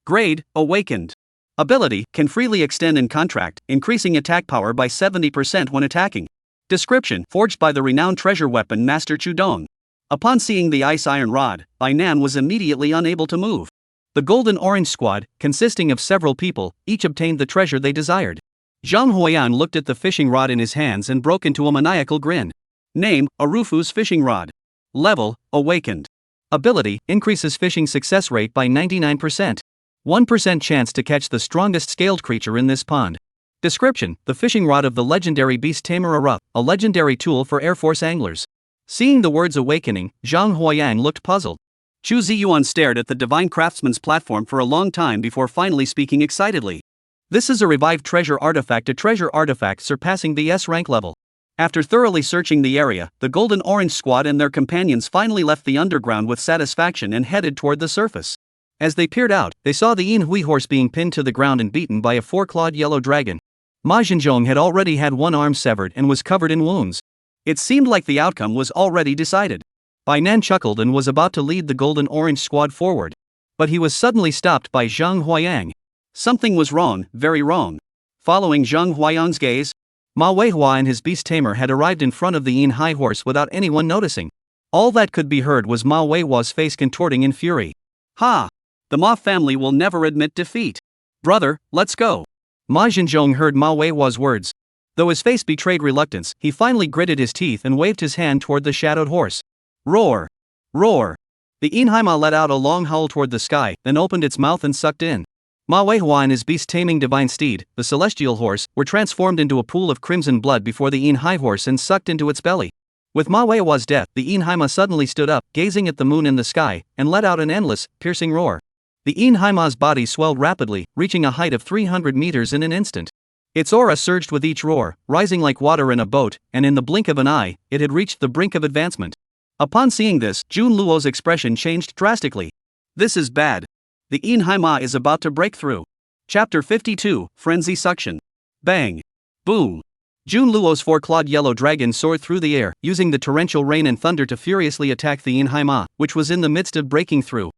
Grade, Awakened. Ability, can freely extend and contract, increasing attack power by 70% when attacking. Description, forged by the renowned treasure weapon Master Chu Dong. Upon seeing the Ice Iron Rod, Bai Nan was immediately unable to move. The Golden Orange Squad, consisting of several people, each obtained the treasure they desired. Zheng Huoyan looked at the fishing rod in his hands and broke into a maniacal grin. Name, Arufu's Fishing Rod. Level, Awakened. Ability, increases fishing success rate by 99%. 1% chance to catch the strongest scaled creature in this pond. Description: the fishing rod of the legendary beast Tame, a legendary tool for Air Force anglers. Seeing the words awakening, Zhang Huayang looked puzzled. Chu Ziyuan stared at the divine craftsman's platform for a long time before finally speaking excitedly. This is a revived treasure artifact, a treasure artifact surpassing the S rank level. After thoroughly searching the area, the Golden Orange Squad and their companions finally left the underground with satisfaction and headed toward the surface. As they peered out, they saw the Yin Hui horse being pinned to the ground and beaten by a four-clawed yellow dragon. Ma Xinzhong had already had one arm severed and was covered in wounds. It seemed like the outcome was already decided. Bai Nan chuckled and was about to lead the Golden Orange Squad forward. But he was suddenly stopped by Zhang Huayang. Something was wrong, very wrong. Following Zhang Huayang's gaze, Ma Weihua and his beast tamer had arrived in front of the Yin High Horse without anyone noticing. All that could be heard was Ma Weihua's face contorting in fury. Ha! The Ma family will never admit defeat. Brother, let's go. Ma Xinzhong heard Ma Weihua's words. Though his face betrayed reluctance, he finally gritted his teeth and waved his hand toward the shadowed horse. Roar! Roar! The Inhaima let out a long howl toward the sky, then opened its mouth and sucked in. Ma Weihua and his beast-taming divine steed, the celestial horse, were transformed into a pool of crimson blood before the Yin High Horse and sucked into its belly. With Ma Weihua's death, the Inhaima suddenly stood up, gazing at the moon in the sky, and let out an endless, piercing roar. The Inhaima's body swelled rapidly, reaching a height of 300 meters in an instant. Its aura surged with each roar, rising like water in a boat, and in the blink of an eye, it had reached the brink of advancement. Upon seeing this, Jun Luo's expression changed drastically. This is bad. The Inhaima is about to break through. Chapter 52, Frenzy Suction. Bang! Boom! Jun Luo's four-clawed yellow dragon soared through the air, using the torrential rain and thunder to furiously attack the Inhaima, which was in the midst of breaking through.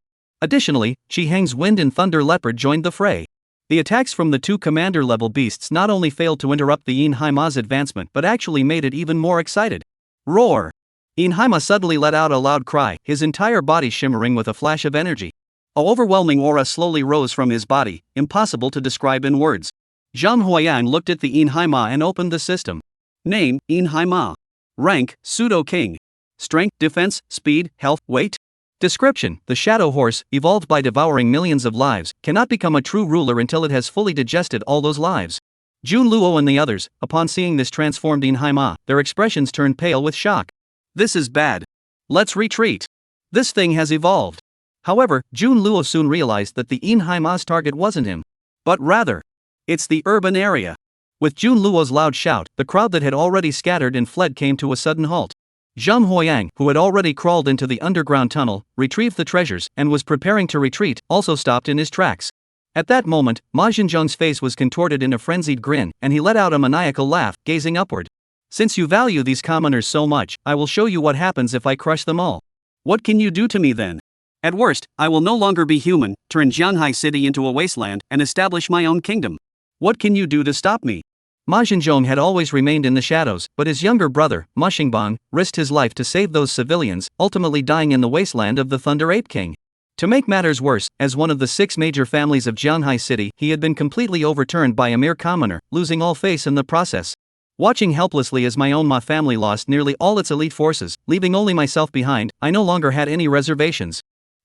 Additionally, Qi Heng's wind and thunder leopard joined the fray. The attacks from the two commander-level beasts not only failed to interrupt the Inhaima's advancement but actually made it even more excited. Roar! Inhaima suddenly let out a loud cry, his entire body shimmering with a flash of energy. A overwhelming aura slowly rose from his body, impossible to describe in words. Zhang Huayang looked at the Inhaima and opened the system. Name, Inhaima. Rank, Pseudo-King. Strength, Defense, Speed, Health, Weight. Description: the Shadow Horse, evolved by devouring millions of lives, cannot become a true ruler until it has fully digested all those lives. Jun Luo and the others, upon seeing this transformed Inhaima, their expressions turned pale with shock. This is bad. Let's retreat. This thing has evolved. However, Jun Luo soon realized that the Inhaima's target wasn't him, but rather, it's the urban area. With Jun Luo's loud shout, the crowd that had already scattered and fled came to a sudden halt. Zhang Huayang, who had already crawled into the underground tunnel, retrieved the treasures, and was preparing to retreat, also stopped in his tracks. At that moment, Ma Xinzhong's face was contorted in a frenzied grin, and he let out a maniacal laugh, gazing upward. Since you value these commoners so much, I will show you what happens if I crush them all. What can you do to me then? At worst, I will no longer be human, turn Jianghai City into a wasteland, and establish my own kingdom. What can you do to stop me? Ma Xinzhong had always remained in the shadows, but his younger brother, Ma Xingbang, risked his life to save those civilians, ultimately dying in the wasteland of the Thunder Ape King. To make matters worse, as one of the 6 major families of Jianghai City, he had been completely overturned by a mere commoner, losing all face in the process. Watching helplessly as my own Ma family lost nearly all its elite forces, leaving only myself behind, I no longer had any reservations.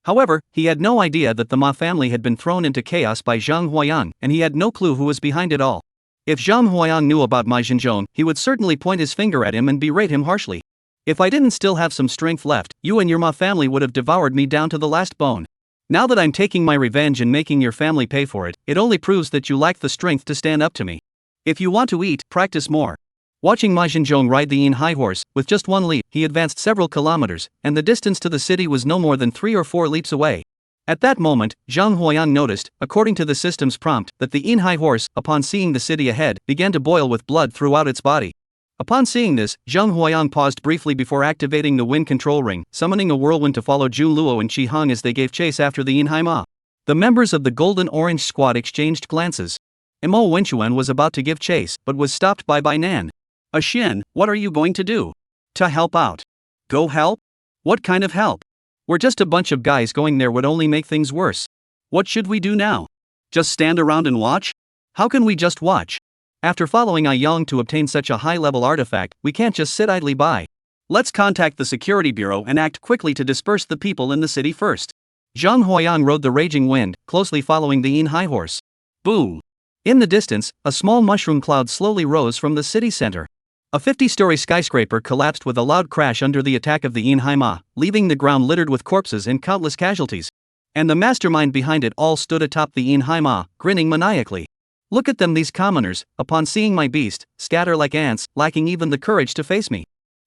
However, he had no idea that the Ma family had been thrown into chaos by Zhang Huayang, and he had no clue who was behind it all. If Zhang Huayang knew about Ma Xinzhong, he would certainly point his finger at him and berate him harshly. If I didn't still have some strength left, you and your Ma family would have devoured me down to the last bone. Now that I'm taking my revenge and making your family pay for it, it only proves that you lack the strength to stand up to me. If you want to eat, practice more. Watching Ma Xinzhong ride the Yin High Horse, with just one leap, he advanced several kilometers, and the distance to the city was no more than 3 or 4 leaps away. At that moment, Zhang Huayang noticed, according to the system's prompt, that the Yin High Horse, upon seeing the city ahead, began to boil with blood throughout its body. Upon seeing this, Zhang Huayang paused briefly before activating the wind control ring, summoning a whirlwind to follow Jun Luo and Qi Heng as they gave chase after the Yin Hai Ma. The members of the Golden Orange Squad exchanged glances. Imo Wenchuan was about to give chase, but was stopped by Bai Nan. Xin, what are you going to do? To help out. Go help? What kind of help? We're just a bunch of guys, going there would only make things worse. What should we do now? Just stand around and watch? How can we just watch? After following Yang to obtain such a high-level artifact, we can't just sit idly by. Let's contact the security bureau and act quickly to disperse the people in the city first. Zhang Huayang rode the raging wind, closely following the Yin High Horse. Boom! In the distance, a small mushroom cloud slowly rose from the city center. A 50-story skyscraper collapsed with a loud crash under the attack of the Inhaima, leaving the ground littered with corpses and countless casualties. And the mastermind behind it all stood atop the Inhaima, grinning maniacally. Look at them, these commoners, upon seeing my beast, scatter like ants, lacking even the courage to face me.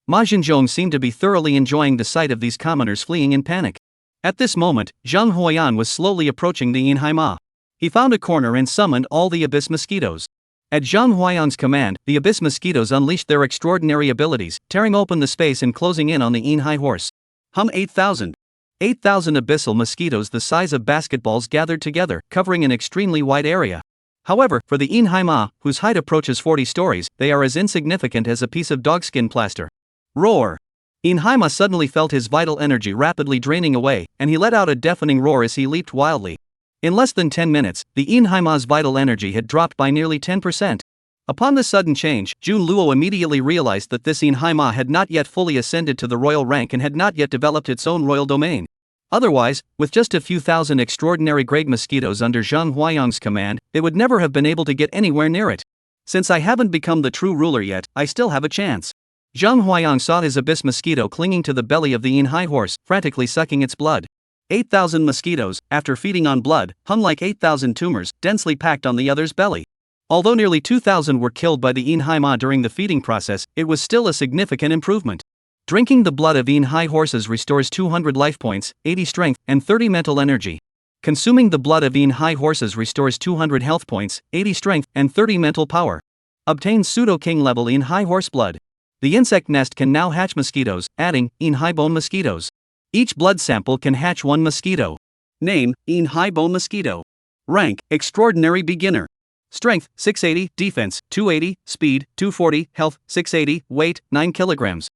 Ma Jinzhong seemed to be thoroughly enjoying the sight of these commoners fleeing in panic. At this moment, Zhang Huayan was slowly approaching the Inhaima. He found a corner and summoned all the Abyss Mosquitoes. At Zhang Huayan's command, the Abyss Mosquitoes unleashed their extraordinary abilities, tearing open the space and closing in on the Inhai horse. 8,000. 8,000 abyssal mosquitoes the size of basketballs gathered together, covering an extremely wide area. However, for the Inhaima, whose height approaches 40 stories, they are as insignificant as a piece of dogskin plaster. Roar! Inhaima suddenly felt his vital energy rapidly draining away, and he let out a deafening roar as he leaped wildly. In less than 10 minutes, the Inhaima's vital energy had dropped by nearly 10%. Upon this sudden change, Jun Luo immediately realized that this Inhaima had not yet fully ascended to the royal rank and had not yet developed its own royal domain. Otherwise, with just a few thousand extraordinary grade mosquitoes under Zhang Huayang's command, it would never have been able to get anywhere near it. Since I haven't become the true ruler yet, I still have a chance. Zhang Huayang saw his abyss mosquito clinging to the belly of the Inhai horse, frantically sucking its blood. 8,000 mosquitoes, after feeding on blood, hung like 8,000 tumors, densely packed on the other's belly. Although nearly 2,000 were killed by the Inhaima during the feeding process, it was still a significant improvement. Drinking the blood of Inhai horses restores 200 life points, 80 strength, and 30 mental energy. Consuming the blood of Inhai horses restores 200 health points, 80 strength, and 30 mental power. Obtain pseudo-king level Inhai horse blood. The insect nest can now hatch mosquitoes, adding Inhai bone mosquitoes. Each blood sample can hatch one mosquito. Name, Inhai bone mosquito. Rank, extraordinary beginner. Strength, 680, defense, 280, speed, 240, health, 680, weight, 9 kilograms.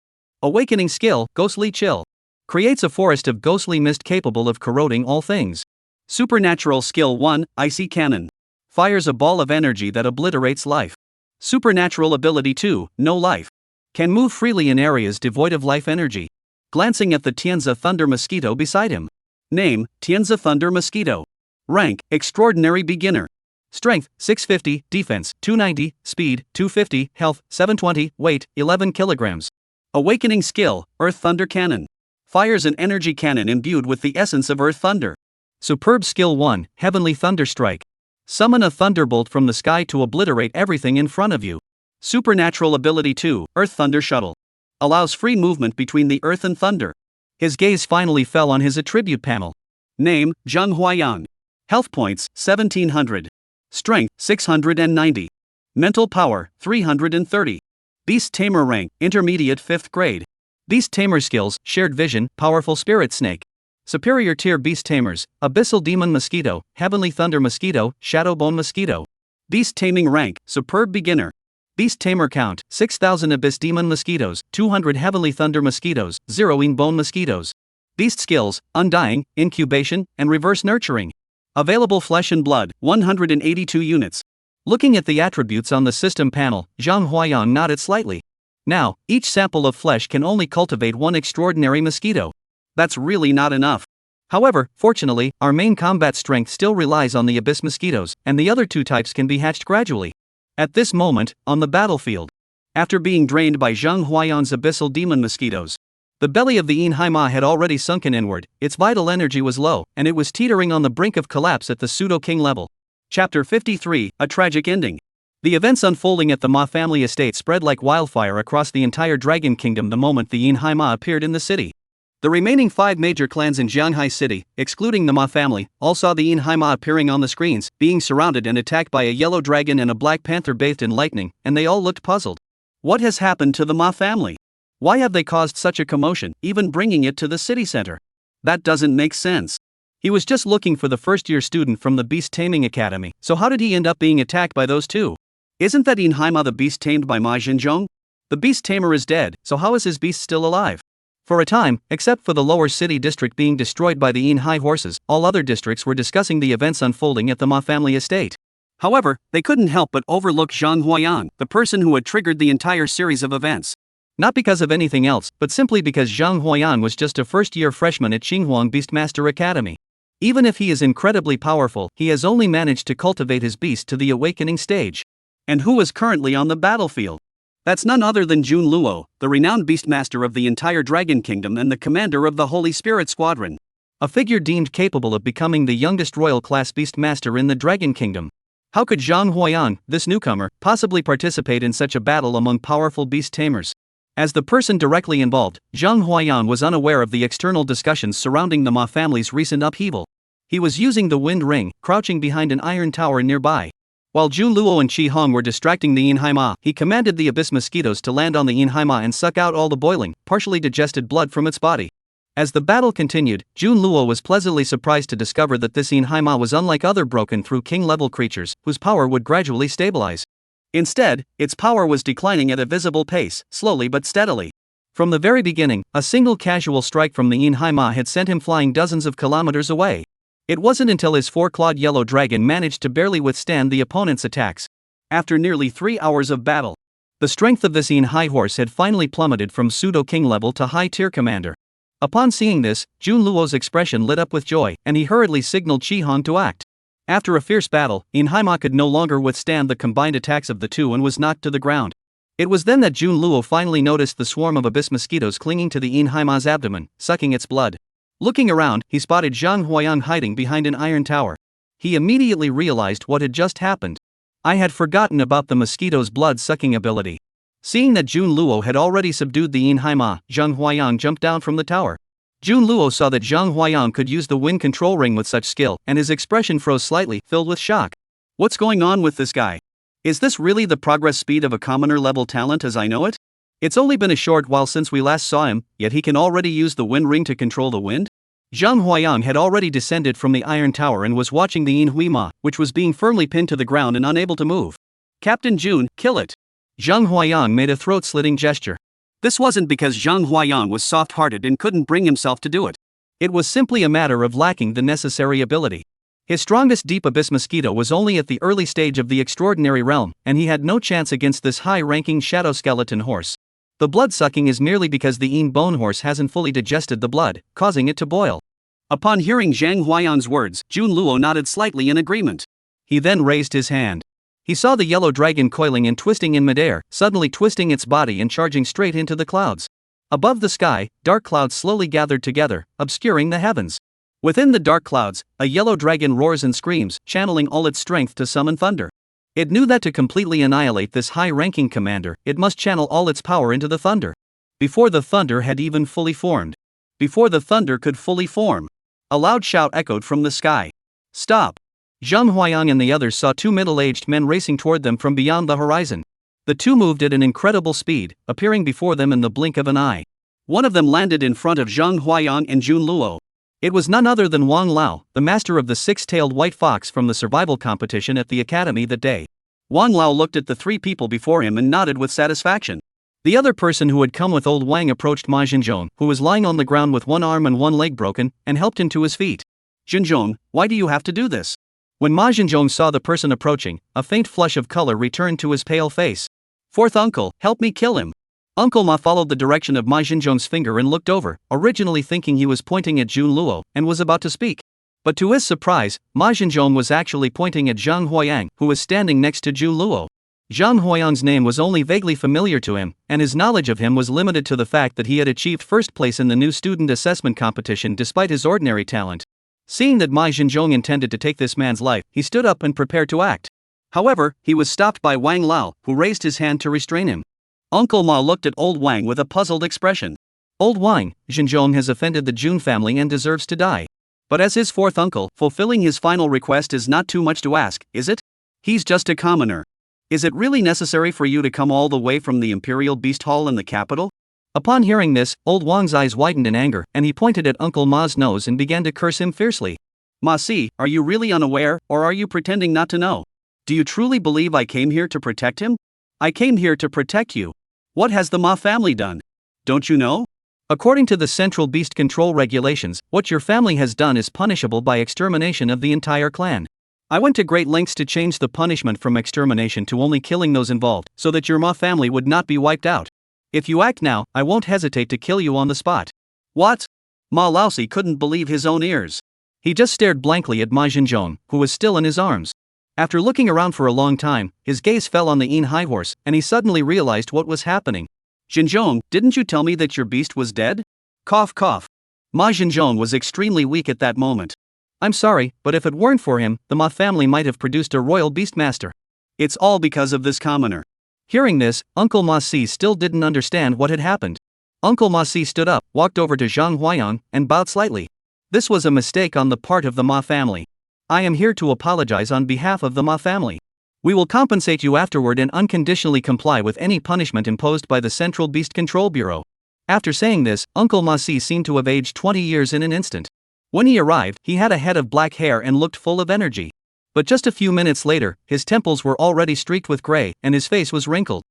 Awakening skill, ghostly chill. Creates a forest of ghostly mist capable of corroding all things. Supernatural skill 1, icy cannon. Fires a ball of energy that obliterates life. Supernatural ability 2, no life. Can move freely in areas devoid of life energy. Glancing at the Tianzi Thunder Mosquito beside him. Name, Tianzi Thunder Mosquito. Rank, extraordinary beginner. Strength, 650, defense, 290, speed, 250, health, 720, weight, 11 kilograms. Awakening skill, Earth Thunder Cannon. Fires an energy cannon imbued with the essence of Earth Thunder. Superb skill 1, Heavenly Thunder Strike. Summon a thunderbolt from the sky to obliterate everything in front of you. Supernatural ability 2, Earth Thunder Shuttle. Allows free movement between the earth and thunder. His gaze finally fell on his attribute panel. Name, Zhang Huayang. Health points, 1700. Strength, 690. Mental power, 330. Beast Tamer rank, intermediate 5th grade. Beast Tamer skills, shared vision, powerful spirit snake. Superior tier Beast Tamers, Abyssal Demon Mosquito, Heavenly Thunder Mosquito, Shadow Bone Mosquito. Beast Taming rank, superb beginner. Beast Tamer count, 6,000 Abyss Demon Mosquitoes, 200 Heavenly Thunder Mosquitoes, 0 Wing Bone Mosquitoes. Beast skills, Undying, Incubation, and Reverse Nurturing. Available flesh and blood, 182 units. Looking at the attributes on the system panel, Zhang Huayang nodded slightly. Now, each sample of flesh can only cultivate one extraordinary mosquito. That's really not enough. However, fortunately, our main combat strength still relies on the Abyss Mosquitoes, and the other two types can be hatched gradually. At this moment, on the battlefield, after being drained by Zhang Huayang's abyssal demon mosquitoes, the belly of the Inhaima had already sunken inward, its vital energy was low, and it was teetering on the brink of collapse at the pseudo-king level. Chapter 53, A Tragic Ending. The events unfolding at the Ma family estate spread like wildfire across the entire Dragon Kingdom the moment the Inhaima appeared in the city. The remaining 5 major clans in Jianghai City, excluding the Ma family, all saw the Inhaima appearing on the screens, being surrounded and attacked by a yellow dragon and a black panther bathed in lightning, and they all looked puzzled. What has happened to the Ma family? Why have they caused such a commotion, even bringing it to the city center? That doesn't make sense. He was just looking for the first-year student from the Beast Taming Academy, so how did he end up being attacked by those two? Isn't that Inhaima the beast tamed by Ma Jinzhong? The beast tamer is dead, so how is his beast still alive? For a time, except for the lower city district being destroyed by the Inhai horses, all other districts were discussing the events unfolding at the Ma family estate. However, they couldn't help but overlook Zhang Huayan, the person who had triggered the entire series of events. Not because of anything else, but simply because Zhang Huayan was just a first-year freshman at Xinghuang Beastmaster Academy. Even if he is incredibly powerful, he has only managed to cultivate his beast to the awakening stage. And who is currently on the battlefield? That's none other than Jun Luo, the renowned beastmaster of the entire Dragon Kingdom and the commander of the Holy Spirit Squadron. A figure deemed capable of becoming the youngest royal class beastmaster in the Dragon Kingdom. How could Zhang Huayang, this newcomer, possibly participate in such a battle among powerful beast tamers? As the person directly involved, Zhang Huayang was unaware of the external discussions surrounding the Ma family's recent upheaval. He was using the wind ring, crouching behind an iron tower nearby. While Zhu Luo and Qi Hong were distracting the Yin Ma, he commanded the abyss mosquitoes to land on the Yin Ma and suck out all the boiling, partially digested blood from its body. As the battle continued, Jun Luo was pleasantly surprised to discover that this Yin Ma was unlike other broken-through king-level creatures, whose power would gradually stabilize. Instead, its power was declining at a visible pace, slowly but steadily. From the very beginning, a single casual strike from the Yin Ma had sent him flying dozens of kilometers away. It wasn't until his four-clawed yellow dragon managed to barely withstand the opponent's attacks. After nearly 3 hours of battle, the strength of this Yin high horse had finally plummeted from pseudo-king level to high-tier commander. Upon seeing this, Jun Luo's expression lit up with joy, and he hurriedly signaled Qi Hong to act. After a fierce battle, Yin Ma could no longer withstand the combined attacks of the two and was knocked to the ground. It was then that Jun Luo finally noticed the swarm of abyss mosquitoes clinging to the Yin Ma's abdomen, sucking its blood. Looking around, he spotted Zhang Huayang hiding behind an iron tower. He immediately realized what had just happened. I had forgotten about the mosquito's blood-sucking ability. Seeing that Jun Luo had already subdued the Yin Ma, Zhang Huayang jumped down from the tower. Jun Luo saw that Zhang Huayang could use the wind control ring with such skill, and his expression froze slightly, filled with shock. What's going on with this guy? Is this really the progress speed of a commoner-level talent as I know it? It's only been a short while since we last saw him, yet he can already use the wind ring to control the wind? Zhang Huayang had already descended from the iron tower and was watching the Yin Ma, which was being firmly pinned to the ground and unable to move. Captain Jun, kill it! Zhang Huayang made a throat-slitting gesture. This wasn't because Zhang Huayang was soft-hearted and couldn't bring himself to do it. It was simply a matter of lacking the necessary ability. His strongest deep abyss mosquito was only at the early stage of the extraordinary realm, and he had no chance against this high-ranking shadow skeleton horse. The blood-sucking is merely because the Yin bone horse hasn't fully digested the blood, causing it to boil. Upon hearing Zhang Huayang's words, Jun Luo nodded slightly in agreement. He then raised his hand. He saw the yellow dragon coiling and twisting in midair, suddenly twisting its body and charging straight into the clouds. Above the sky, dark clouds slowly gathered together, obscuring the heavens. Within the dark clouds, a yellow dragon roars and screams, channeling all its strength to summon thunder. It knew that to completely annihilate this high-ranking commander, it must channel all its power into the thunder. Before the thunder had even fully formed. Before the thunder could fully form. A loud shout echoed from the sky. Stop! Zhang Huayang and the others saw two middle-aged men racing toward them from beyond the horizon. The two moved at an incredible speed, appearing before them in the blink of an eye. One of them landed in front of Zhang Huayang and Jun Luo. It was none other than Wang Lao, the master of the six-tailed white fox from the survival competition at the academy that day. Wang Lao looked at the three people before him and nodded with satisfaction. The other person who had come with old Wang approached Ma Xinzhong, who was lying on the ground with one arm and one leg broken, and helped him to his feet. Xinzhong, why do you have to do this? When Ma Xinzhong saw the person approaching, a faint flush of color returned to his pale face. Fourth uncle, help me kill him. Uncle Ma followed the direction of Ma Xinzhong's finger and looked over, originally thinking he was pointing at Jun Luo, and was about to speak. But to his surprise, Ma Xinzhong was actually pointing at Zhang Huayang, who was standing next to Jun Luo. Zhang Huayang's name was only vaguely familiar to him, and his knowledge of him was limited to the fact that he had achieved first place in the new student assessment competition despite his ordinary talent. Seeing that Ma Xinzhong intended to take this man's life, he stood up and prepared to act. However, he was stopped by Wang Lao, who raised his hand to restrain him. Uncle Ma looked at old Wang with a puzzled expression. Old Wang, Xinzhong has offended the Jun family and deserves to die. But as his fourth uncle, fulfilling his final request is not too much to ask, is it? He's just a commoner. Is it really necessary for you to come all the way from the Imperial Beast Hall in the capital? Upon hearing this, old Wang's eyes widened in anger, and he pointed at Uncle Ma's nose and began to curse him fiercely. Ma Si, are you really unaware, or are you pretending not to know? Do you truly believe I came here to protect him? I came here to protect you. What has the Ma family done? Don't you know? According to the Central Beast Control Regulations, what your family has done is punishable by extermination of the entire clan. I went to great lengths to change the punishment from extermination to only killing those involved, so that your Ma family would not be wiped out. If you act now, I won't hesitate to kill you on the spot. What? Ma Laosi couldn't believe his own ears. He just stared blankly at Ma Jinzhong, who was still in his arms. After looking around for a long time, his gaze fell on the Hive horse, and he suddenly realized what was happening. Jinzhong, didn't you tell me that your beast was dead? Cough cough. Ma Jinzhong was extremely weak at that moment. I'm sorry, but if it weren't for him, the Ma family might have produced a royal beastmaster. It's all because of this commoner. Hearing this, Uncle Ma Si still didn't understand what had happened. Uncle Ma Si stood up, walked over to Zhang Huayang, and bowed slightly. This was a mistake on the part of the Ma family. I am here to apologize on behalf of the Ma family. We will compensate you afterward and unconditionally comply with any punishment imposed by the Central Beast Control Bureau. After saying this, Uncle Ma Si seemed to have aged 20 years in an instant. When he arrived, he had a head of black hair and looked full of energy. But just a few minutes later, his temples were already streaked with gray, and his face was wrinkled.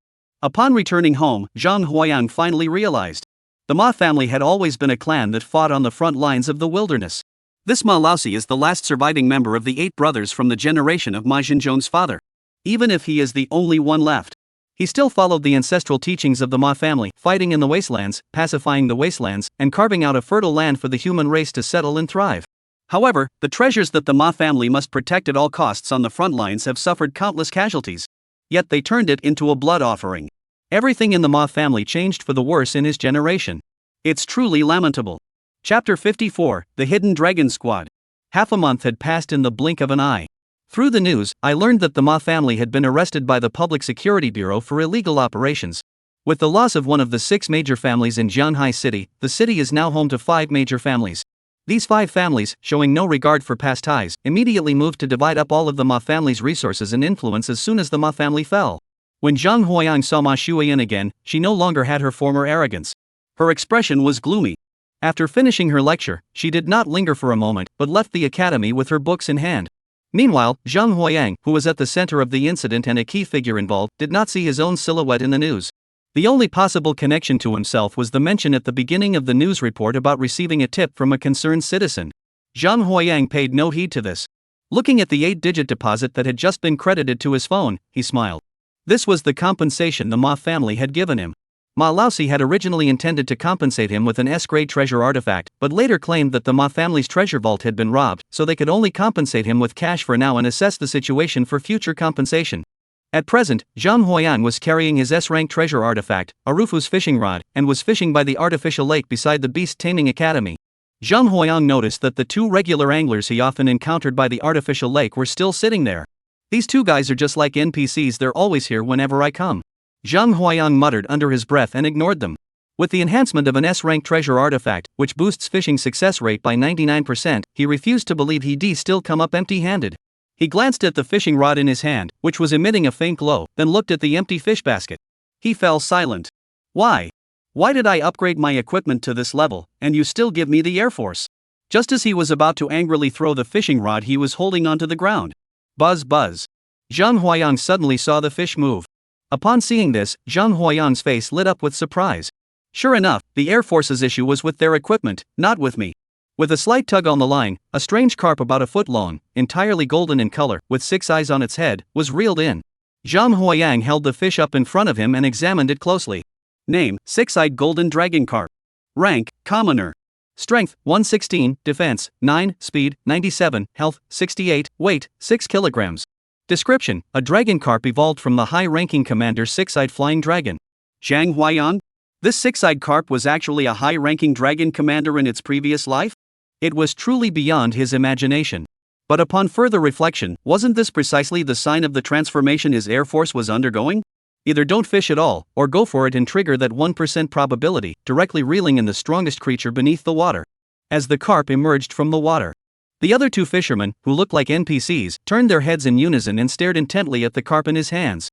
Upon returning home, Zhang Huayang finally realized. The Ma family had always been a clan that fought on the front lines of the wilderness. This Ma Laosi is the last surviving member of the 8 brothers from the generation of Ma Jinzhong's father. Even if he is the only one left, he still followed the ancestral teachings of the Ma family, fighting in the wastelands, pacifying the wastelands, and carving out a fertile land for the human race to settle and thrive. However, the treasures that the Ma family must protect at all costs on the front lines have suffered countless casualties. Yet they turned it into a blood offering. Everything in the Ma family changed for the worse in his generation. It's truly lamentable. Chapter 54, The Hidden Dragon Squad. Half a month had passed in the blink of an eye. Through the news, I learned that the Ma family had been arrested by the Public Security Bureau for illegal operations. With the loss of one of the 6 major families in Jianhai City, the city is now home to 5 major families. These 5 families, showing no regard for past ties, immediately moved to divide up all of the Ma family's resources and influence as soon as the Ma family fell. When Zhang Huayang saw Ma Shuiyan again, she no longer had her former arrogance. Her expression was gloomy. After finishing her lecture, she did not linger for a moment, but left the academy with her books in hand. Meanwhile, Zhang Huayang, who was at the center of the incident and a key figure involved, did not see his own silhouette in the news. The only possible connection to himself was the mention at the beginning of the news report about receiving a tip from a concerned citizen. Zhang Huayang paid no heed to this. Looking at the 8-digit deposit that had just been credited to his phone, he smiled. This was the compensation the Ma family had given him. Ma Laosi had originally intended to compensate him with an S-grade treasure artifact, but later claimed that the Ma family's treasure vault had been robbed, so they could only compensate him with cash for now and assess the situation for future compensation. At present, Zhang Huayang was carrying his S-rank treasure artifact, a Rufus fishing rod, and was fishing by the artificial lake beside the beast taming academy. Zhang Huayang noticed that the 2 regular anglers he often encountered by the artificial lake were still sitting there. These 2 guys are just like NPCs, they're always here whenever I come. Zhang Huayang muttered under his breath and ignored them. With the enhancement of an S-rank treasure artifact, which boosts fishing success rate by 99%, he refused to believe he'd still come up empty-handed. He glanced at the fishing rod in his hand, which was emitting a faint glow, then looked at the empty fish basket. He fell silent. Why? Why did I upgrade my equipment to this level, and you still give me the Air Force? Just as he was about to angrily throw the fishing rod he was holding onto the ground. Buzz buzz. Zhang Huayang suddenly saw the fish move. Upon seeing this, Zhang Huayang's face lit up with surprise. Sure enough, the Air Force's issue was with their equipment, not with me. With a slight tug on the line, a strange carp about a foot long, entirely golden in color, with 6 eyes on its head, was reeled in. Zhang Huayang held the fish up in front of him and examined it closely. Name, 6-eyed golden dragon carp. Rank, commoner. Strength, 116, defense, 9, speed, 97, health, 68, weight, 6 kilograms. Description, a dragon carp evolved from the high-ranking commander 6-eyed flying dragon. Zhang Huayang? This 6-eyed carp was actually a high-ranking dragon commander in its previous life? It was truly beyond his imagination. But upon further reflection, wasn't this precisely the sign of the transformation his Air Force was undergoing? Either don't fish at all, or go for it and trigger that 1% probability, directly reeling in the strongest creature beneath the water. As the carp emerged from the water, the other 2 fishermen, who looked like NPCs, turned their heads in unison and stared intently at the carp in his hands.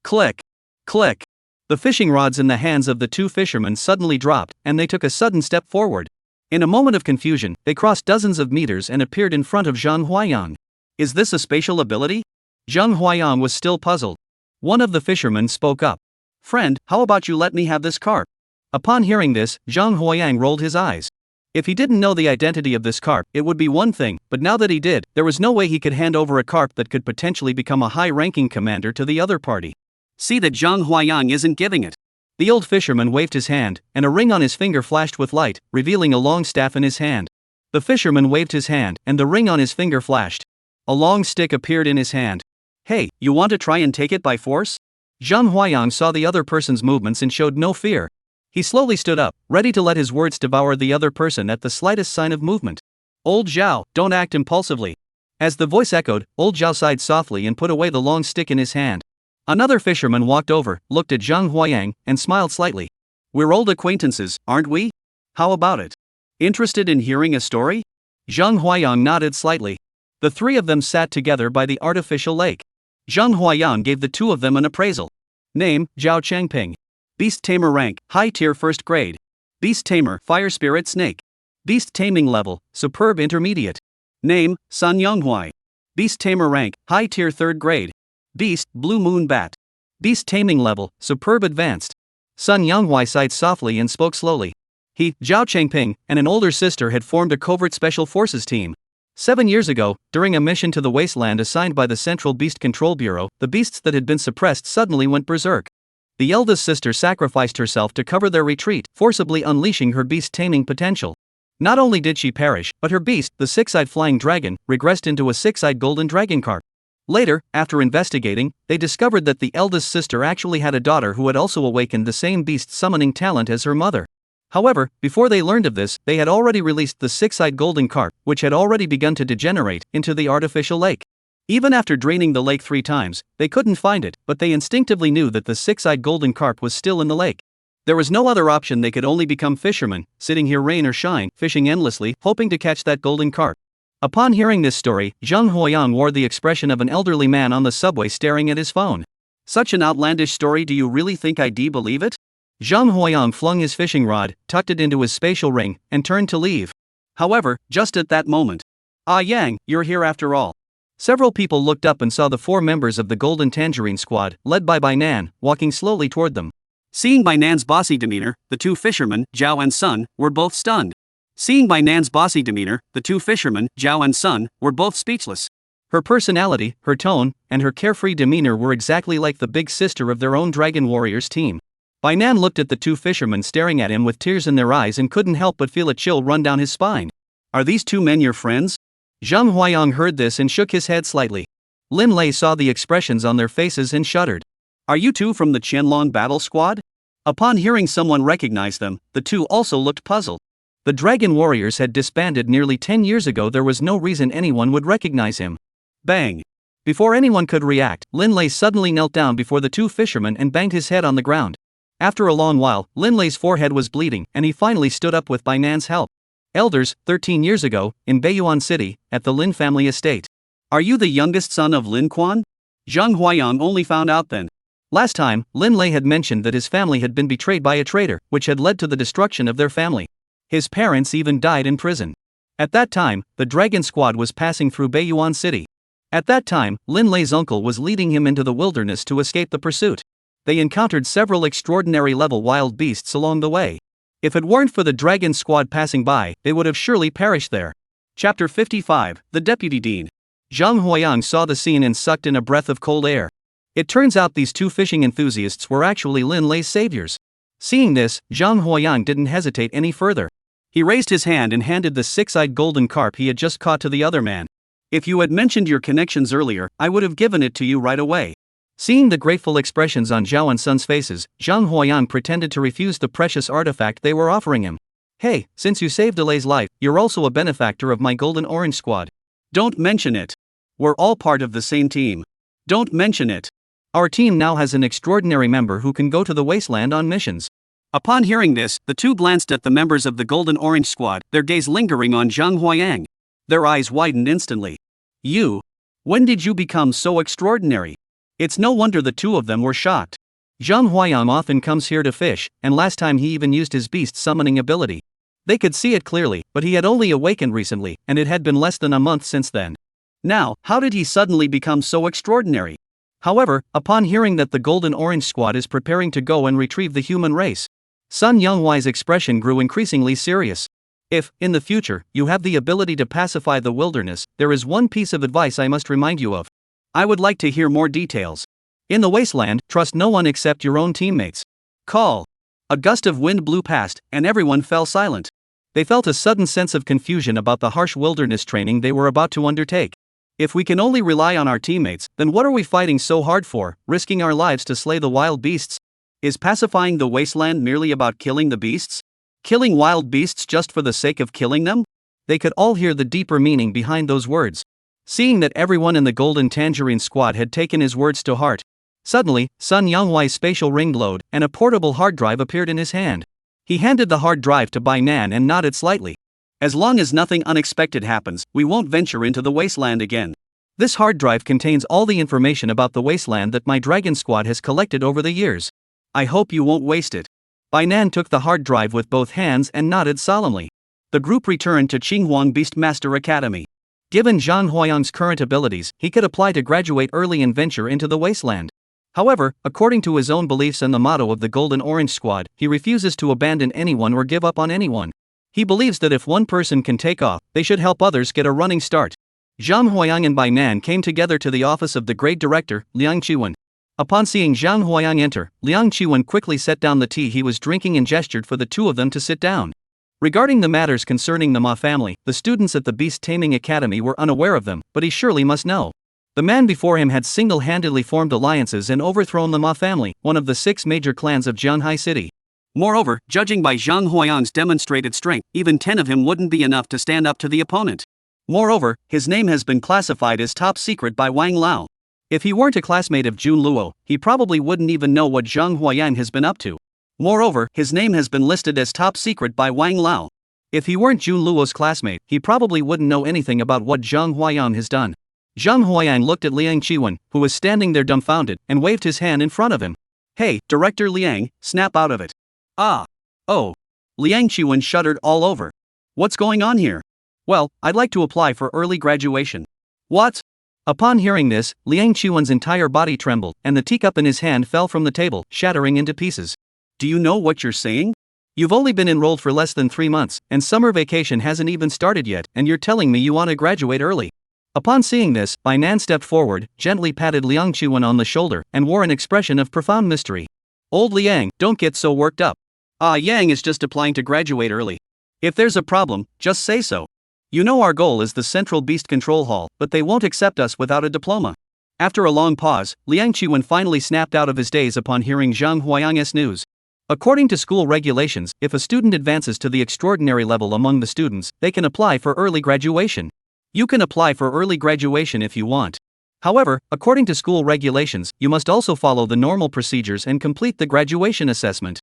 Click! Click! The fishing rods in the hands of the 2 fishermen suddenly dropped, and they took a sudden step forward. In a moment of confusion, they crossed dozens of meters and appeared in front of Zhang Huayang. Is this a spatial ability? Zhang Huayang was still puzzled. One of the fishermen spoke up. Friend, how about you let me have this carp? Upon hearing this, Zhang Huayang rolled his eyes. If he didn't know the identity of this carp, it would be one thing, but now that he did, there was no way he could hand over a carp that could potentially become a high-ranking commander to the other party. See that Zhang Huayang isn't giving it. The old fisherman waved his hand, and a ring on his finger flashed with light, revealing a long staff in his hand. The fisherman waved his hand, and the ring on his finger flashed. A long stick appeared in his hand. Hey, you want to try and take it by force? Zhang Huayang saw the other person's movements and showed no fear. He slowly stood up, ready to let his words devour the other person at the slightest sign of movement. Old Zhao, don't act impulsively. As the voice echoed, Old Zhao sighed softly and put away the long stick in his hand. Another fisherman walked over, looked at Zhang Huayang, and smiled slightly. We're old acquaintances, aren't we? How about it? Interested in hearing a story? Zhang Huayang nodded slightly. The three of them sat together by the artificial lake. Zhang Huayang gave the two of them an appraisal. Name, Zhao Changping. Beast Tamer rank, high tier 1st grade. Beast Tamer, Fire Spirit Snake. Beast Taming level, Superb Intermediate. Name, Sun Yonghui. Beast Tamer rank, high tier 3rd grade. Beast, Blue Moon Bat. Beast Taming level, Superb Advanced. Sun Yonghui sighed softly and spoke slowly. He, Zhao Changping, and an older sister had formed a covert special forces team. 7 years ago, during a mission to the Wasteland assigned by the Central Beast Control Bureau, the beasts that had been suppressed suddenly went berserk. The eldest sister sacrificed herself to cover their retreat, forcibly unleashing her beast taming potential. Not only did she perish, but her beast, the 6-eyed flying dragon, regressed into a 6-eyed golden dragon carp. Later, after investigating, they discovered that the eldest sister actually had a daughter who had also awakened the same beast summoning talent as her mother. However, before they learned of this, they had already released the 6-eyed golden carp, which had already begun to degenerate, into the artificial lake. Even after draining the lake 3 times, they couldn't find it, but they instinctively knew that the 6-eyed golden carp was still in the lake. There was no other option. They could only become fishermen, sitting here rain or shine, fishing endlessly, hoping to catch that golden carp. Upon hearing this story, Zhang Huayang wore the expression of an elderly man on the subway staring at his phone. Such an outlandish story, do you really think I'd believe it? Zhang Huayang flung his fishing rod, tucked it into his spatial ring, and turned to leave. However, just at that moment, Ah Yang, you're here after all. Several people looked up and saw the 4 members of the Golden Tangerine Squad, led by Bainan, walking slowly toward them. Seeing Bainan's bossy demeanor, the 2 fishermen, Zhao and Sun, were both stunned. Seeing Bainan's bossy demeanor, the 2 fishermen, Zhao and Sun, were both speechless. Her personality, her tone, and her carefree demeanor were exactly like the big sister of their own Dragon Warriors team. Bainan looked at the 2 fishermen staring at him with tears in their eyes and couldn't help but feel a chill run down his spine. Are these 2 men your friends? Zhang Huayang heard this and shook his head slightly. Lin Lei saw the expressions on their faces and shuddered. Are you 2 from the Qianlong battle squad? Upon hearing someone recognize them, the 2 also looked puzzled. The Dragon Warriors had disbanded nearly 10 years ago. There was no reason anyone would recognize him. Bang! Before anyone could react, Lin Lei suddenly knelt down before the 2 fishermen and banged his head on the ground. After a long while, Lin Lei's forehead was bleeding, and he finally stood up with Bainan's help. Elders, 13 years ago, in Beiyuan City, at the Lin family estate. Are you the youngest son of Lin Quan? Zhang Huayang only found out then. Last time, Lin Lei had mentioned that his family had been betrayed by a traitor, which had led to the destruction of their family. His parents even died in prison. At that time, the Dragon Squad was passing through Beiyuan City. At that time, Lin Lei's uncle was leading him into the wilderness to escape the pursuit. They encountered several extraordinary level wild beasts along the way. If it weren't for the Dragon Squad passing by, they would have surely perished there. Chapter 55, The Deputy Dean. Zhang Huayang saw the scene and sucked in a breath of cold air. It turns out these 2 fishing enthusiasts were actually Lin Lei's saviors. Seeing this, Zhang Huayang didn't hesitate any further. He raised his hand and handed the 6-eyed golden carp he had just caught to the other man. If you had mentioned your connections earlier, I would have given it to you right away. Seeing the grateful expressions on Zhao and Sun's faces, Zhang Huayang pretended to refuse the precious artifact they were offering him. Hey, since you saved Delay's life, you're also a benefactor of my Golden Orange Squad. Don't mention it. We're all part of the same team. Don't mention it. Our team now has an extraordinary member who can go to the Wasteland on missions. Upon hearing this, the 2 glanced at the members of the Golden Orange Squad, their gaze lingering on Zhang Huayang. Their eyes widened instantly. You? When did you become so extraordinary? It's no wonder the 2 of them were shocked. Zhang Huayang often comes here to fish, and last time he even used his beast summoning ability. They could see it clearly, but he had only awakened recently, and it had been less than a month since then. Now, how did he suddenly become so extraordinary? However, upon hearing that the Golden Orange Squad is preparing to go and retrieve the human race, Sun Yonghui's expression grew increasingly serious. If, in the future, you have the ability to pacify the wilderness, there is one piece of advice I must remind you of. I would like to hear more details. In the Wasteland, trust no one except your own teammates. Call. A gust of wind blew past, and everyone fell silent. They felt a sudden sense of confusion about the harsh wilderness training they were about to undertake. If we can only rely on our teammates, then what are we fighting so hard for, risking our lives to slay the wild beasts? Is pacifying the wasteland merely about killing the beasts? Killing wild beasts just for the sake of killing them? They could all hear the deeper meaning behind those words. Seeing that everyone in the Golden Tangerine squad had taken his words to heart, suddenly, Sun Yonghui's spatial ring glowed, and a portable hard drive appeared in his hand. He handed the hard drive to Bai Nan and nodded slightly. As long as nothing unexpected happens, we won't venture into the wasteland again. This hard drive contains all the information about the wasteland that my dragon squad has collected over the years. I hope you won't waste it. Bai Nan took the hard drive with both hands and nodded solemnly. The group returned to Qinghuang Beastmaster Academy. Given Zhang Huayang's current abilities, he could apply to graduate early and venture into the wasteland. However, according to his own beliefs and the motto of the Golden Orange Squad, he refuses to abandon anyone or give up on anyone. He believes that if one person can take off, they should help others get a running start. Zhang Huayang and Bai Nan came together to the office of the grade director, Liang Qiwen. Upon seeing Zhang Huayang enter, Liang Qiwen quickly set down the tea he was drinking and gestured for the two of them to sit down. Regarding the matters concerning the Ma family, the students at the Beast Taming Academy were unaware of them, but he surely must know. The man before him had single-handedly formed alliances and overthrown the Ma family, one of the 6 major clans of Jianghai City. Moreover, judging by Zhang Huayang's demonstrated strength, even 10 of him wouldn't be enough to stand up to the opponent. Moreover, his name has been classified as top secret by Wang Lao. If he weren't a classmate of Jun Luo, he probably wouldn't even know what Zhang Huayang has been up to. Moreover, his name has been listed as top secret by Wang Lao. If he weren't Jun Luo's classmate, he probably wouldn't know anything about what Zhang Huayang has done. Zhang Huayang looked at Liang Qiwen, who was standing there dumbfounded, and waved his hand in front of him. Hey, Director Liang, snap out of it. Ah. Oh. Liang Qiwen shuddered all over. What's going on here? Well, I'd like to apply for early graduation. What? Upon hearing this, Liang Qiwen's entire body trembled, and the teacup in his hand fell from the table, shattering into pieces. Do you know what you're saying? You've only been enrolled for less than 3 months, and summer vacation hasn't even started yet, and you're telling me you want to graduate early. Upon seeing this, Bai Nan stepped forward, gently patted Liang Qiwen on the shoulder, and wore an expression of profound mystery. Old Liang, don't get so worked up. Yang is just applying to graduate early. If there's a problem, just say so. You know our goal is the Central Beast Control Hall, but they won't accept us without a diploma. After a long pause, Liang Qiwen finally snapped out of his daze upon hearing Zhang Huayang's news. According to school regulations, if a student advances to the extraordinary level among the students, they can apply for early graduation. You can apply for early graduation if you want. However, according to school regulations, you must also follow the normal procedures and complete the graduation assessment.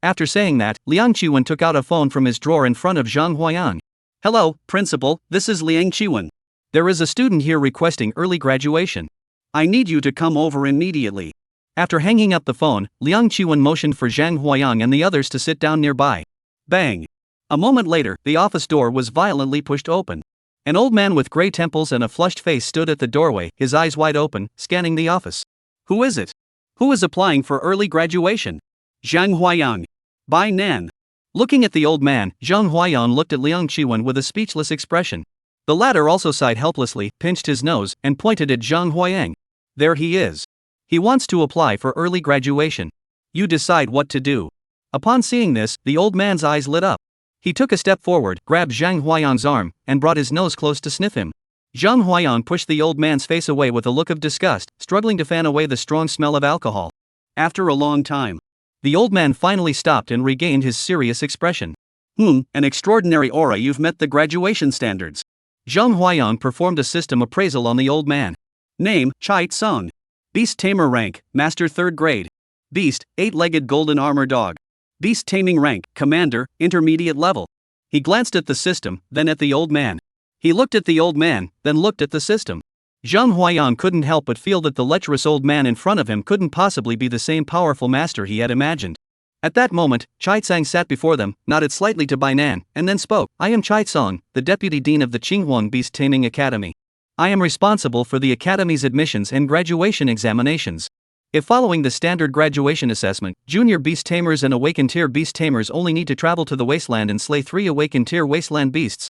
After saying that, Liang Qiwen took out a phone from his drawer in front of Zhang Huayang. Hello, Principal, this is Liang Qiwen. There is a student here requesting early graduation. I need you to come over immediately. After hanging up the phone, Liang Qiwen motioned for Zhang Huayang and the others to sit down nearby. Bang! A moment later, the office door was violently pushed open. An old man with gray temples and a flushed face stood at the doorway, his eyes wide open, scanning the office. Who is it? Who is applying for early graduation? Zhang Huayang. Bai Nan. Looking at the old man, Zhang Huayang looked at Liang Qiwen with a speechless expression. The latter also sighed helplessly, pinched his nose, and pointed at Zhang Huayang. There he is. He wants to apply for early graduation. You decide what to do. Upon seeing this, the old man's eyes lit up. He took a step forward, grabbed Zhang Huayang's arm, and brought his nose close to sniff him. Zhang Huayang pushed the old man's face away with a look of disgust, struggling to fan away the strong smell of alcohol. After a long time, the old man finally stopped and regained his serious expression. An extraordinary aura, you've met the graduation standards. Zhang Huayang performed a system appraisal on the old man. Name, Chai Tsung. Beast Tamer rank, Master 3rd grade. Beast, 8-legged golden armor dog. Beast Taming rank, Commander, intermediate level. He glanced at the system, then at the old man. He looked at the old man, then looked at the system. Zhang Huayang couldn't help but feel that the lecherous old man in front of him couldn't possibly be the same powerful master he had imagined. At that moment, Chai Tsang sat before them, nodded slightly to Bai Nan, and then spoke. I am Chai Tsang, the Deputy Dean of the Qinghuang Beast Taming Academy. I am responsible for the Academy's admissions and graduation examinations. If following the standard graduation assessment, junior beast tamers and awakened tier beast tamers only need to travel to the wasteland and slay 3 awakened tier wasteland beasts.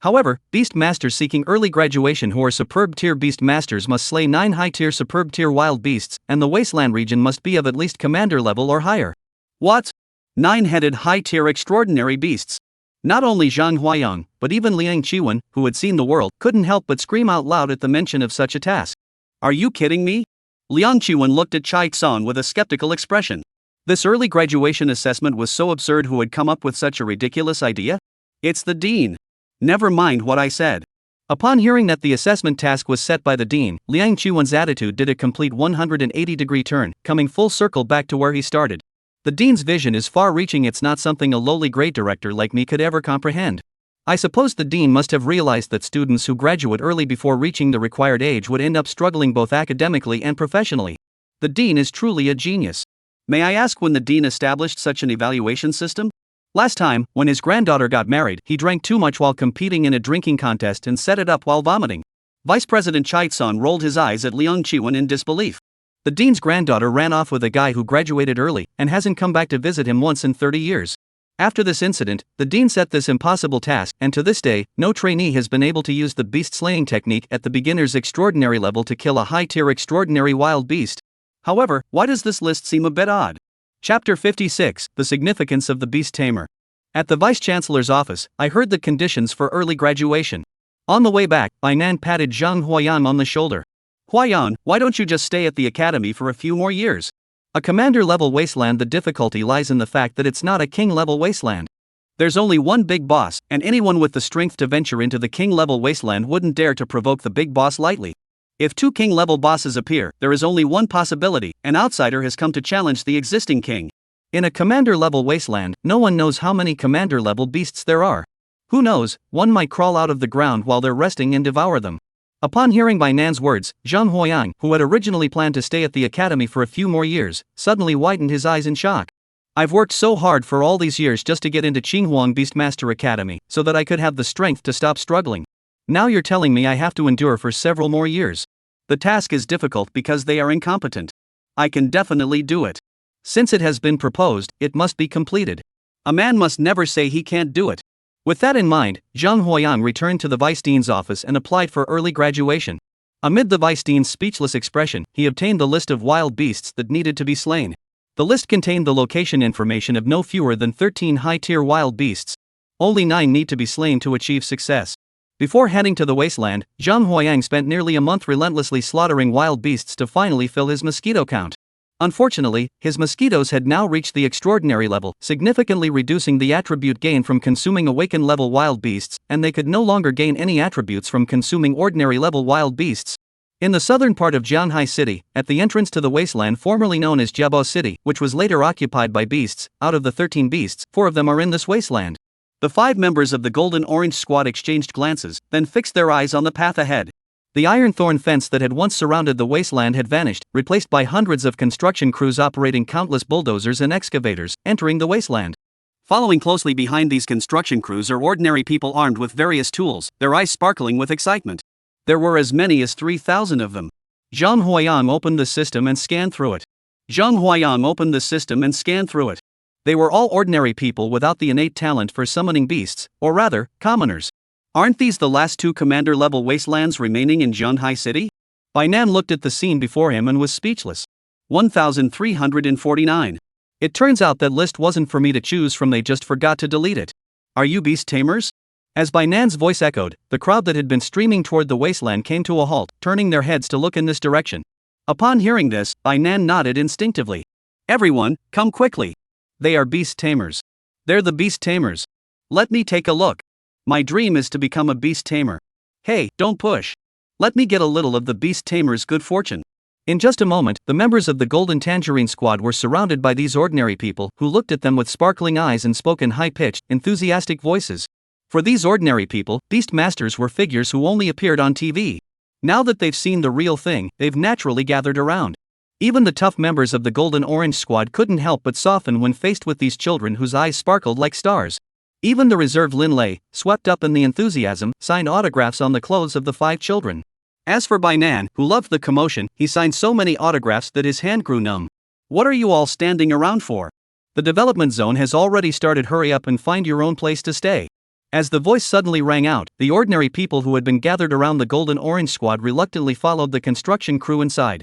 However, beast masters seeking early graduation who are superb tier beast masters must slay 9 high tier superb tier wild beasts, and the wasteland region must be of at least commander level or higher. What? 9-headed high tier extraordinary beasts. Not only Zhang Huayang, but even Liang Qiwen, who had seen the world, couldn't help but scream out loud at the mention of such a task. Are you kidding me? Liang Qiwen looked at Chai Xan with a skeptical expression. This early graduation assessment was so absurd. Who had come up with such a ridiculous idea? It's the dean. Never mind what I said. Upon hearing that the assessment task was set by the dean, Liang Qiwen's attitude did a complete 180-degree turn, coming full circle back to where he started. The dean's vision is far-reaching. It's not something a lowly grade director like me could ever comprehend. I suppose the dean must have realized that students who graduate early before reaching the required age would end up struggling both academically and professionally. The dean is truly a genius. May I ask when the dean established such an evaluation system? Last time, when his granddaughter got married, he drank too much while competing in a drinking contest and set it up while vomiting. Vice President Chai Xan rolled his eyes at Liang Qiwen in disbelief. The dean's granddaughter ran off with a guy who graduated early and hasn't come back to visit him once in 30 years. After this incident, the dean set this impossible task, and to this day, no trainee has been able to use the beast slaying technique at the beginner's extraordinary level to kill a high-tier extraordinary wild beast. However, why does this list seem a bit odd? Chapter 56, The Significance of the Beast Tamer. At the Vice-Chancellor's office, I heard the conditions for early graduation. On the way back, Bainan patted Zhang Huayang on the shoulder. Huayang, why don't you just stay at the academy for a few more years? A commander-level wasteland. The difficulty lies in the fact that it's not a king-level wasteland. There's only one big boss, and anyone with the strength to venture into the king-level wasteland wouldn't dare to provoke the big boss lightly. If two king-level bosses appear, there is only one possibility: an outsider has come to challenge the existing king. In a commander-level wasteland, no one knows how many commander-level beasts there are. Who knows, one might crawl out of the ground while they're resting and devour them. Upon hearing Bainan's words, Zhang Huayang, who had originally planned to stay at the academy for a few more years, suddenly widened his eyes in shock. I've worked so hard for all these years just to get into Qinghuang Beastmaster Academy, so that I could have the strength to stop struggling. Now you're telling me I have to endure for several more years. The task is difficult because they are incompetent. I can definitely do it. Since it has been proposed, it must be completed. A man must never say he can't do it. With that in mind, Zhang Huayang returned to the Vice Dean's office and applied for early graduation. Amid the Vice Dean's speechless expression, he obtained the list of wild beasts that needed to be slain. The list contained the location information of no fewer than 13 high-tier wild beasts. Only 9 need to be slain to achieve success. Before heading to the wasteland, Zhang Huayang spent nearly a month relentlessly slaughtering wild beasts to finally fill his mosquito count. Unfortunately, his mosquitoes had now reached the extraordinary level, significantly reducing the attribute gain from consuming awakened level wild beasts, and they could no longer gain any attributes from consuming ordinary level wild beasts. In the southern part of Jianhai City, at the entrance to the wasteland formerly known as Jiabo City, which was later occupied by beasts, out of the 13 beasts, 4 of them are in this wasteland. The 5 members of the Golden Orange Squad exchanged glances, then fixed their eyes on the path ahead. The iron thorn fence that had once surrounded the wasteland had vanished, replaced by hundreds of construction crews operating countless bulldozers and excavators, entering the wasteland. Following closely behind these construction crews are ordinary people armed with various tools, their eyes sparkling with excitement. There were as many as 3,000 of them. Zhang Huayang opened the system and scanned through it. They were all ordinary people without the innate talent for summoning beasts, or rather, commoners. Aren't these the last 2 commander-level wastelands remaining in Jianhai City? Bainan looked at the scene before him and was speechless. 1,349. It turns out that list wasn't for me to choose from, they just forgot to delete it. Are you beast tamers? As Bainan's voice echoed, the crowd that had been streaming toward the wasteland came to a halt, turning their heads to look in this direction. Upon hearing this, Bainan nodded instinctively. Everyone, come quickly. They are beast tamers. They're the beast tamers. Let me take a look. My dream is to become a beast tamer. Hey, don't push. Let me get a little of the beast tamer's good fortune. In just a moment, the members of the Golden Tangerine Squad were surrounded by these ordinary people, who looked at them with sparkling eyes and spoke in high-pitched, enthusiastic voices. For these ordinary people, beast masters were figures who only appeared on TV. Now that they've seen the real thing, they've naturally gathered around. Even the tough members of the Golden Orange Squad couldn't help but soften when faced with these children whose eyes sparkled like stars. Even the reserved Lin Lei, swept up in the enthusiasm, signed autographs on the clothes of the 5 children. As for Bainan, who loved the commotion, he signed so many autographs that his hand grew numb. What are you all standing around for? The development zone has already started. Hurry up and find your own place to stay. As the voice suddenly rang out, the ordinary people who had been gathered around the Golden Orange Squad reluctantly followed the construction crew inside.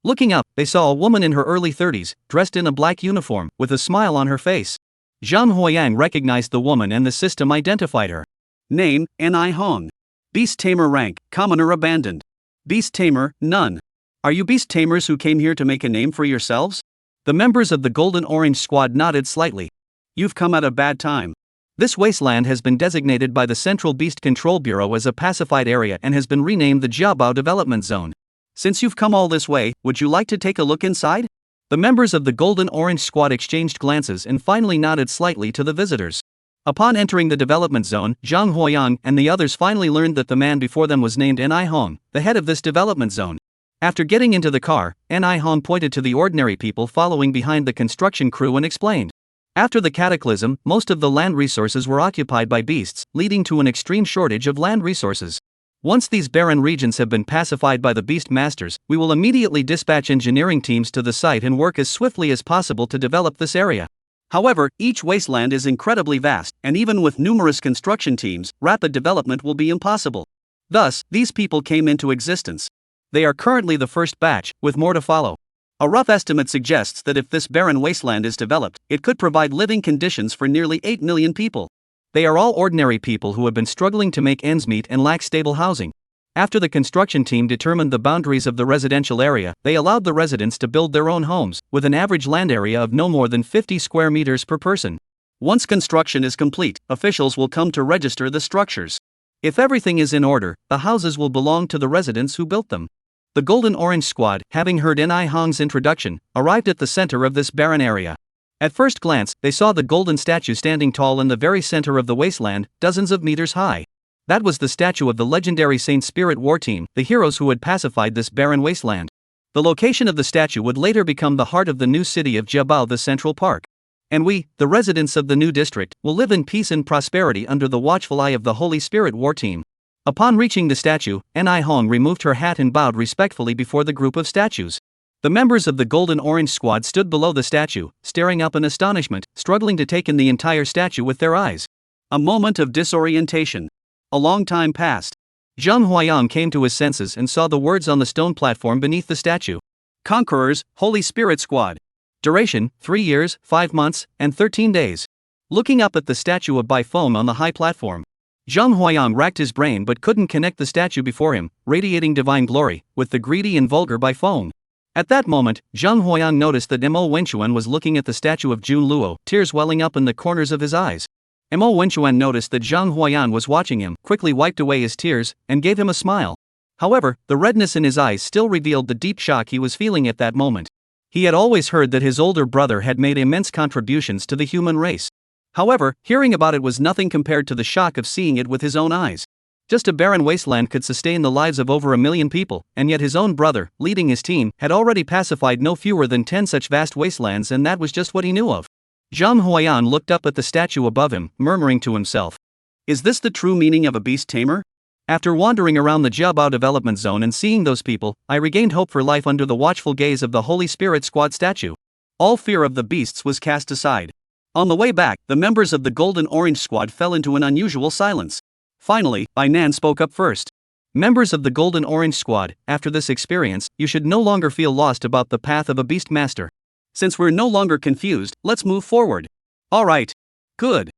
Looking up, they saw a woman in her early 30s, dressed in a black uniform, with a smile on her face. Zhang Huiyang recognized the woman and the system identified her. Name, Ni Hong. Beast Tamer rank, Commoner abandoned. Beast Tamer, none. Are you beast tamers who came here to make a name for yourselves? The members of the Golden Orange Squad nodded slightly. You've come at a bad time. This wasteland has been designated by the Central Beast Control Bureau as a pacified area and has been renamed the Jiabao Development Zone. Since you've come all this way, would you like to take a look inside? The members of the Golden Orange Squad exchanged glances and finally nodded slightly to the visitors. Upon entering the development zone, Zhang Huiyang and the others finally learned that the man before them was named Ni Hong, the head of this development zone. After getting into the car, Ni Hong pointed to the ordinary people following behind the construction crew and explained. After the cataclysm, most of the land resources were occupied by beasts, leading to an extreme shortage of land resources. Once these barren regions have been pacified by the beast masters, we will immediately dispatch engineering teams to the site and work as swiftly as possible to develop this area. However, each wasteland is incredibly vast, and even with numerous construction teams, rapid development will be impossible. Thus, these people came into existence. They are currently the first batch, with more to follow. A rough estimate suggests that if this barren wasteland is developed, it could provide living conditions for nearly 8 million people. They are all ordinary people who have been struggling to make ends meet and lack stable housing. After the construction team determined the boundaries of the residential area, they allowed the residents to build their own homes, with an average land area of no more than 50 square meters per person. Once construction is complete, officials will come to register the structures. If everything is in order, the houses will belong to the residents who built them. The Golden Orange Squad, having heard Ni Hong's introduction, arrived at the center of this barren area. At first glance, they saw the golden statue standing tall in the very center of the wasteland, dozens of meters high. That was the statue of the legendary Saint Spirit War Team, the heroes who had pacified this barren wasteland. The location of the statue would later become the heart of the new city of Jiabao, the Central Park. And we, the residents of the new district, will live in peace and prosperity under the watchful eye of the Holy Spirit War Team. Upon reaching the statue, Ni Hong removed her hat and bowed respectfully before the group of statues. The members of the Golden Orange Squad stood below the statue, staring up in astonishment, struggling to take in the entire statue with their eyes. A moment of disorientation. A long time passed. Zhang Huiyang came to his senses and saw the words on the stone platform beneath the statue. Conquerors, Holy Spirit Squad. Duration, 3 years, 5 months, and 13 days. Looking up at the statue of Bifeng on the high platform, Zhang Huiyang racked his brain but couldn't connect the statue before him, radiating divine glory, with the greedy and vulgar Bifeng. At that moment, Zhang Huiyang noticed that Mo Wenchuan was looking at the statue of Jun Luo, tears welling up in the corners of his eyes. Mo Wenchuan noticed that Zhang Huiyang was watching him, quickly wiped away his tears, and gave him a smile. However, the redness in his eyes still revealed the deep shock he was feeling at that moment. He had always heard that his older brother had made immense contributions to the human race. However, hearing about it was nothing compared to the shock of seeing it with his own eyes. Just a barren wasteland could sustain the lives of over 1 million people, and yet his own brother, leading his team, had already pacified no fewer than 10 such vast wastelands, and that was just what he knew of. Zhang Huiyang looked up at the statue above him, murmuring to himself. Is this the true meaning of a beast tamer? After wandering around the Jiabao development zone and seeing those people, I regained hope for life under the watchful gaze of the Holy Spirit Squad statue. All fear of the beasts was cast aside. On the way back, the members of the Golden Orange Squad fell into an unusual silence. Finally, Bainan spoke up first. Members of the Golden Orange Squad, after this experience, you should no longer feel lost about the path of a beast master. Since we're no longer confused, let's move forward. Alright. Good.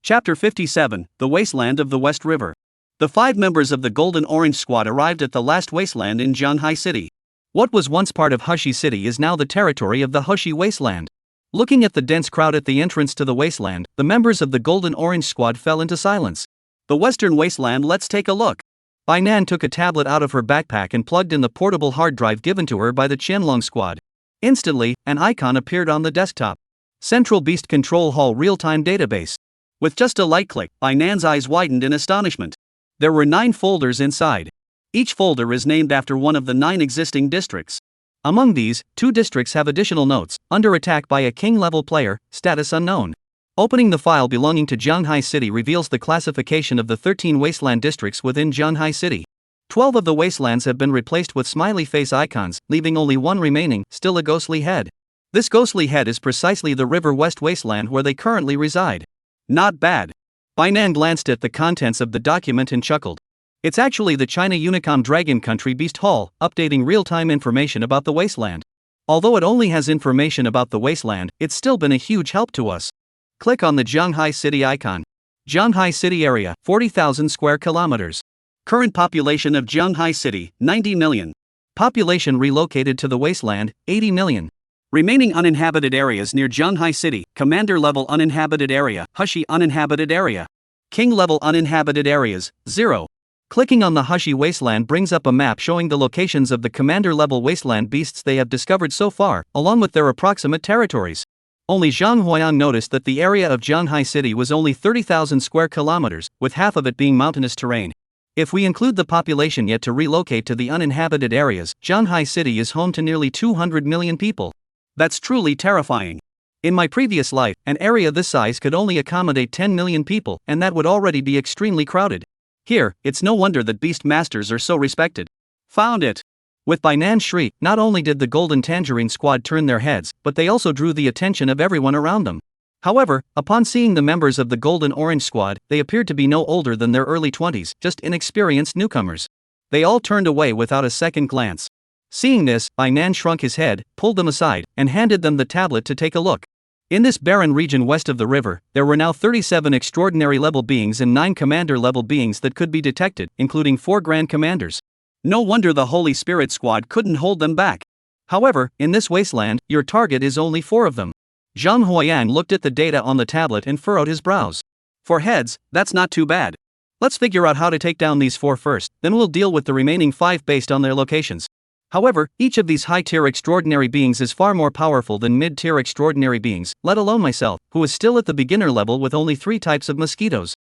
Chapter 57, The Wasteland of the West River. The 5 members of the Golden Orange Squad arrived at the last wasteland in Jianghai City. What was once part of Hushi City is now the territory of the Hushi Wasteland. Looking at the dense crowd at the entrance to the wasteland, the members of the Golden Orange Squad fell into silence. The Western Wasteland, let's take a look. Bainan took a tablet out of her backpack and plugged in the portable hard drive given to her by the Qianlong Squad. Instantly, an icon appeared on the desktop. Central Beast Control Hall Real-Time Database. With just a light click, Bainan's eyes widened in astonishment. There were 9 folders inside. Each folder is named after one of the 9 existing districts. Among these, 2 districts have additional notes: under attack by a king-level player, status unknown. Opening the file belonging to Jianghai City reveals the classification of the 13 wasteland districts within Jianghai City. 12 of the wastelands have been replaced with smiley face icons, leaving only 1 remaining, still a ghostly head. This ghostly head is precisely the River West Wasteland where they currently reside. Not bad. Bainan glanced at the contents of the document and chuckled. It's actually the China Unicom Dragon Country Beast Hall, updating real-time information about the wasteland. Although it only has information about the Wasteland, it's still been a huge help to us. Click on the Zhanghai City icon. Zhanghai City area, 40,000 square kilometers. Current population of Zhanghai City, 90 million. Population relocated to the Wasteland, 80 million. Remaining uninhabited areas near Zhanghai City: Commander level uninhabited area, Hushi uninhabited area. King level uninhabited areas, 0. Clicking on the Hushi Wasteland brings up a map showing the locations of the Commander level Wasteland beasts they have discovered so far, along with their approximate territories. Only Zhang Huayang noticed that the area of Zhanghai City was only 30,000 square kilometers, with half of it being mountainous terrain. If we include the population yet to relocate to the uninhabited areas, Zhanghai City is home to nearly 200 million people. That's truly terrifying. In my previous life, an area this size could only accommodate 10 million people, and that would already be extremely crowded. Here, it's no wonder that beast masters are so respected. Found it! With Bainan Shri, not only did the Golden Tangerine Squad turn their heads, but they also drew the attention of everyone around them. However, upon seeing the members of the Golden Orange Squad, they appeared to be no older than their early 20s, just inexperienced newcomers. They all turned away without a second glance. Seeing this, Bainan shrunk his head, pulled them aside, and handed them the tablet to take a look. In this barren region west of the river, there were now 37 extraordinary level beings and 9 commander level beings that could be detected, including 4 grand commanders. No wonder the Holy Spirit Squad couldn't hold them back. However, in this wasteland, your target is only 4 of them. Zhang Huayang looked at the data on the tablet and furrowed his brows. For heads, that's not too bad. Let's figure out how to take down these 4 first, then we'll deal with the remaining 5 based on their locations. However, each of these high-tier extraordinary beings is far more powerful than mid-tier extraordinary beings, let alone myself, who is still at the beginner level with only 3 types of mosquitoes.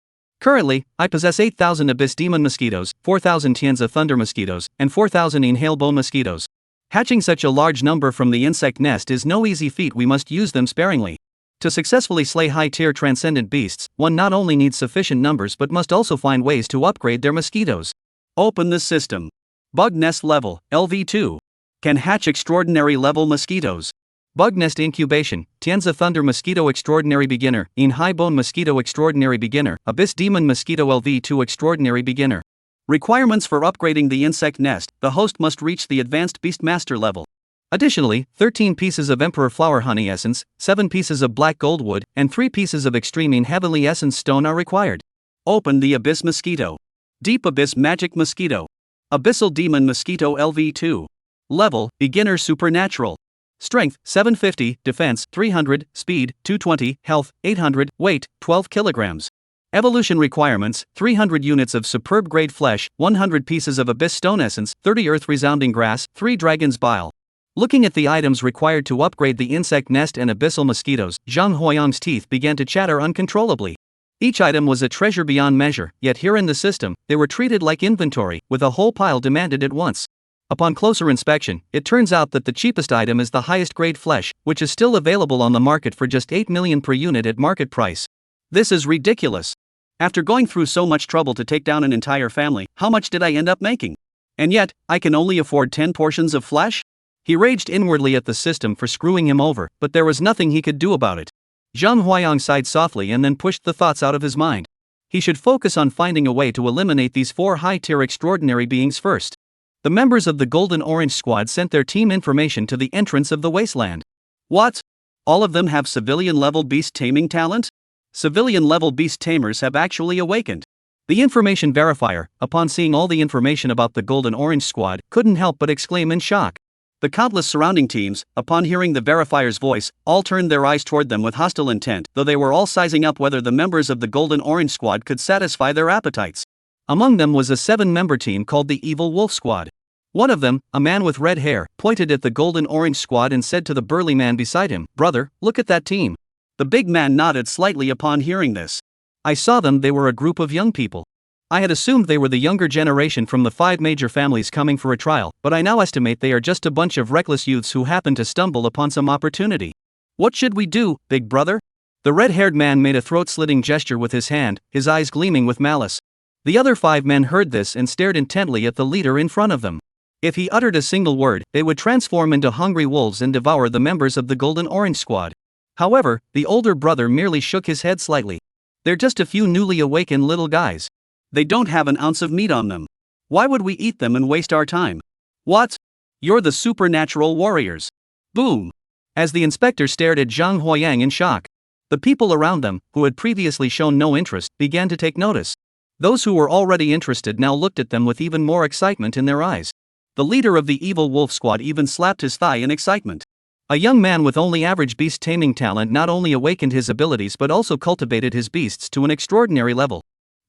Currently, I possess 8,000 Abyss Demon Mosquitoes, 4,000 Tianzi Thunder Mosquitoes, and 4,000 Inhalebone Mosquitoes. Hatching such a large number from the insect nest is no easy feat. We must use them sparingly. To successfully slay high-tier transcendent beasts, one not only needs sufficient numbers but must also find ways to upgrade their mosquitoes. Open the system. Bug Nest Level, LV2. Can hatch extraordinary level mosquitoes. Bug Nest Incubation, Tianzi Thunder Mosquito Extraordinary Beginner, Inhalebone Mosquito Extraordinary Beginner, Abyss Demon Mosquito LV2 Extraordinary Beginner. Requirements for upgrading the insect nest: the host must reach the Advanced Beastmaster level. Additionally, 13 pieces of Emperor Flower Honey Essence, 7 pieces of Black Goldwood, and 3 pieces of Extreme Heavenly Essence Stone are required. Open the Abyss Mosquito. Deep Abyss Magic Mosquito. Abyssal Demon Mosquito LV2. Level, Beginner Supernatural. Strength, 750, Defense, 300, Speed, 220, Health, 800, Weight, 12 kilograms. Evolution requirements: 300 units of superb grade flesh, 100 pieces of Abyss Stone Essence, 30 Earth Resounding Grass, 3 Dragon's Bile. Looking at the items required to upgrade the insect nest and abyssal mosquitoes, Zhang Huayang's teeth began to chatter uncontrollably. Each item was a treasure beyond measure, yet here in the system, they were treated like inventory, with a whole pile demanded at once. Upon closer inspection, it turns out that the cheapest item is the highest grade flesh, which is still available on the market for just 8 million per unit at market price. This is ridiculous. After going through so much trouble to take down an entire family, how much did I end up making? And yet, I can only afford 10 portions of flesh? He raged inwardly at the system for screwing him over, but there was nothing he could do about it. Zhang Huayang sighed softly and then pushed the thoughts out of his mind. He should focus on finding a way to eliminate these 4 high-tier extraordinary beings first. The members of the Golden Orange Squad sent their team information to the entrance of the Wasteland. What? All of them have civilian-level beast taming talent? Civilian-level beast tamers have actually awakened. The information verifier, upon seeing all the information about the Golden Orange Squad, couldn't help but exclaim in shock. The countless surrounding teams, upon hearing the verifier's voice, all turned their eyes toward them with hostile intent, though they were all sizing up whether the members of the Golden Orange Squad could satisfy their appetites. Among them was a 7-member team called the Evil Wolf Squad. One of them, a man with red hair, pointed at the Golden Orange Squad and said to the burly man beside him, "Brother, look at that team." The big man nodded slightly upon hearing this. I saw them. They were a group of young people. I had assumed they were the younger generation from the 5 major families coming for a trial, but I now estimate they are just a bunch of reckless youths who happened to stumble upon some opportunity. What should we do, big brother? The red-haired man made a throat-slitting gesture with his hand, his eyes gleaming with malice. The other 5 men heard this and stared intently at the leader in front of them. If he uttered a single word, they would transform into hungry wolves and devour the members of the Golden Orange Squad. However, the older brother merely shook his head slightly. They're just a few newly awakened little guys. They don't have an ounce of meat on them. Why would we eat them and waste our time? What? You're the supernatural warriors. Boom! As the inspector stared at Zhang Huayang in shock. The people around them, who had previously shown no interest, began to take notice. Those who were already interested now looked at them with even more excitement in their eyes. The leader of the evil wolf squad even slapped his thigh in excitement. A young man with only average beast taming talent not only awakened his abilities but also cultivated his beasts to an extraordinary level.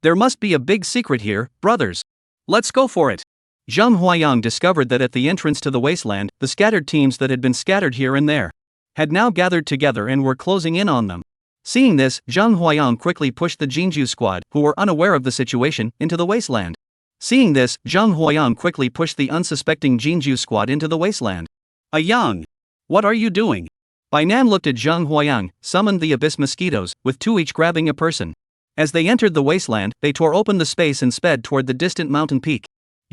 There must be a big secret here, brothers. Let's go for it. Zhang Huayang discovered that at the entrance to the wasteland, the scattered teams that had been scattered here and there had now gathered together and were closing in on them. Seeing this, Zhang Huayang quickly pushed the Jinju squad, who were unaware of the situation, into the wasteland. Seeing this, Zhang Huayang quickly pushed the unsuspecting Jinju squad into the wasteland. Yang! What are you doing? Bai Nan looked at Zhang Huayang, summoned the abyss mosquitoes, with two each grabbing a person. As they entered the wasteland, they tore open the space and sped toward the distant mountain peak.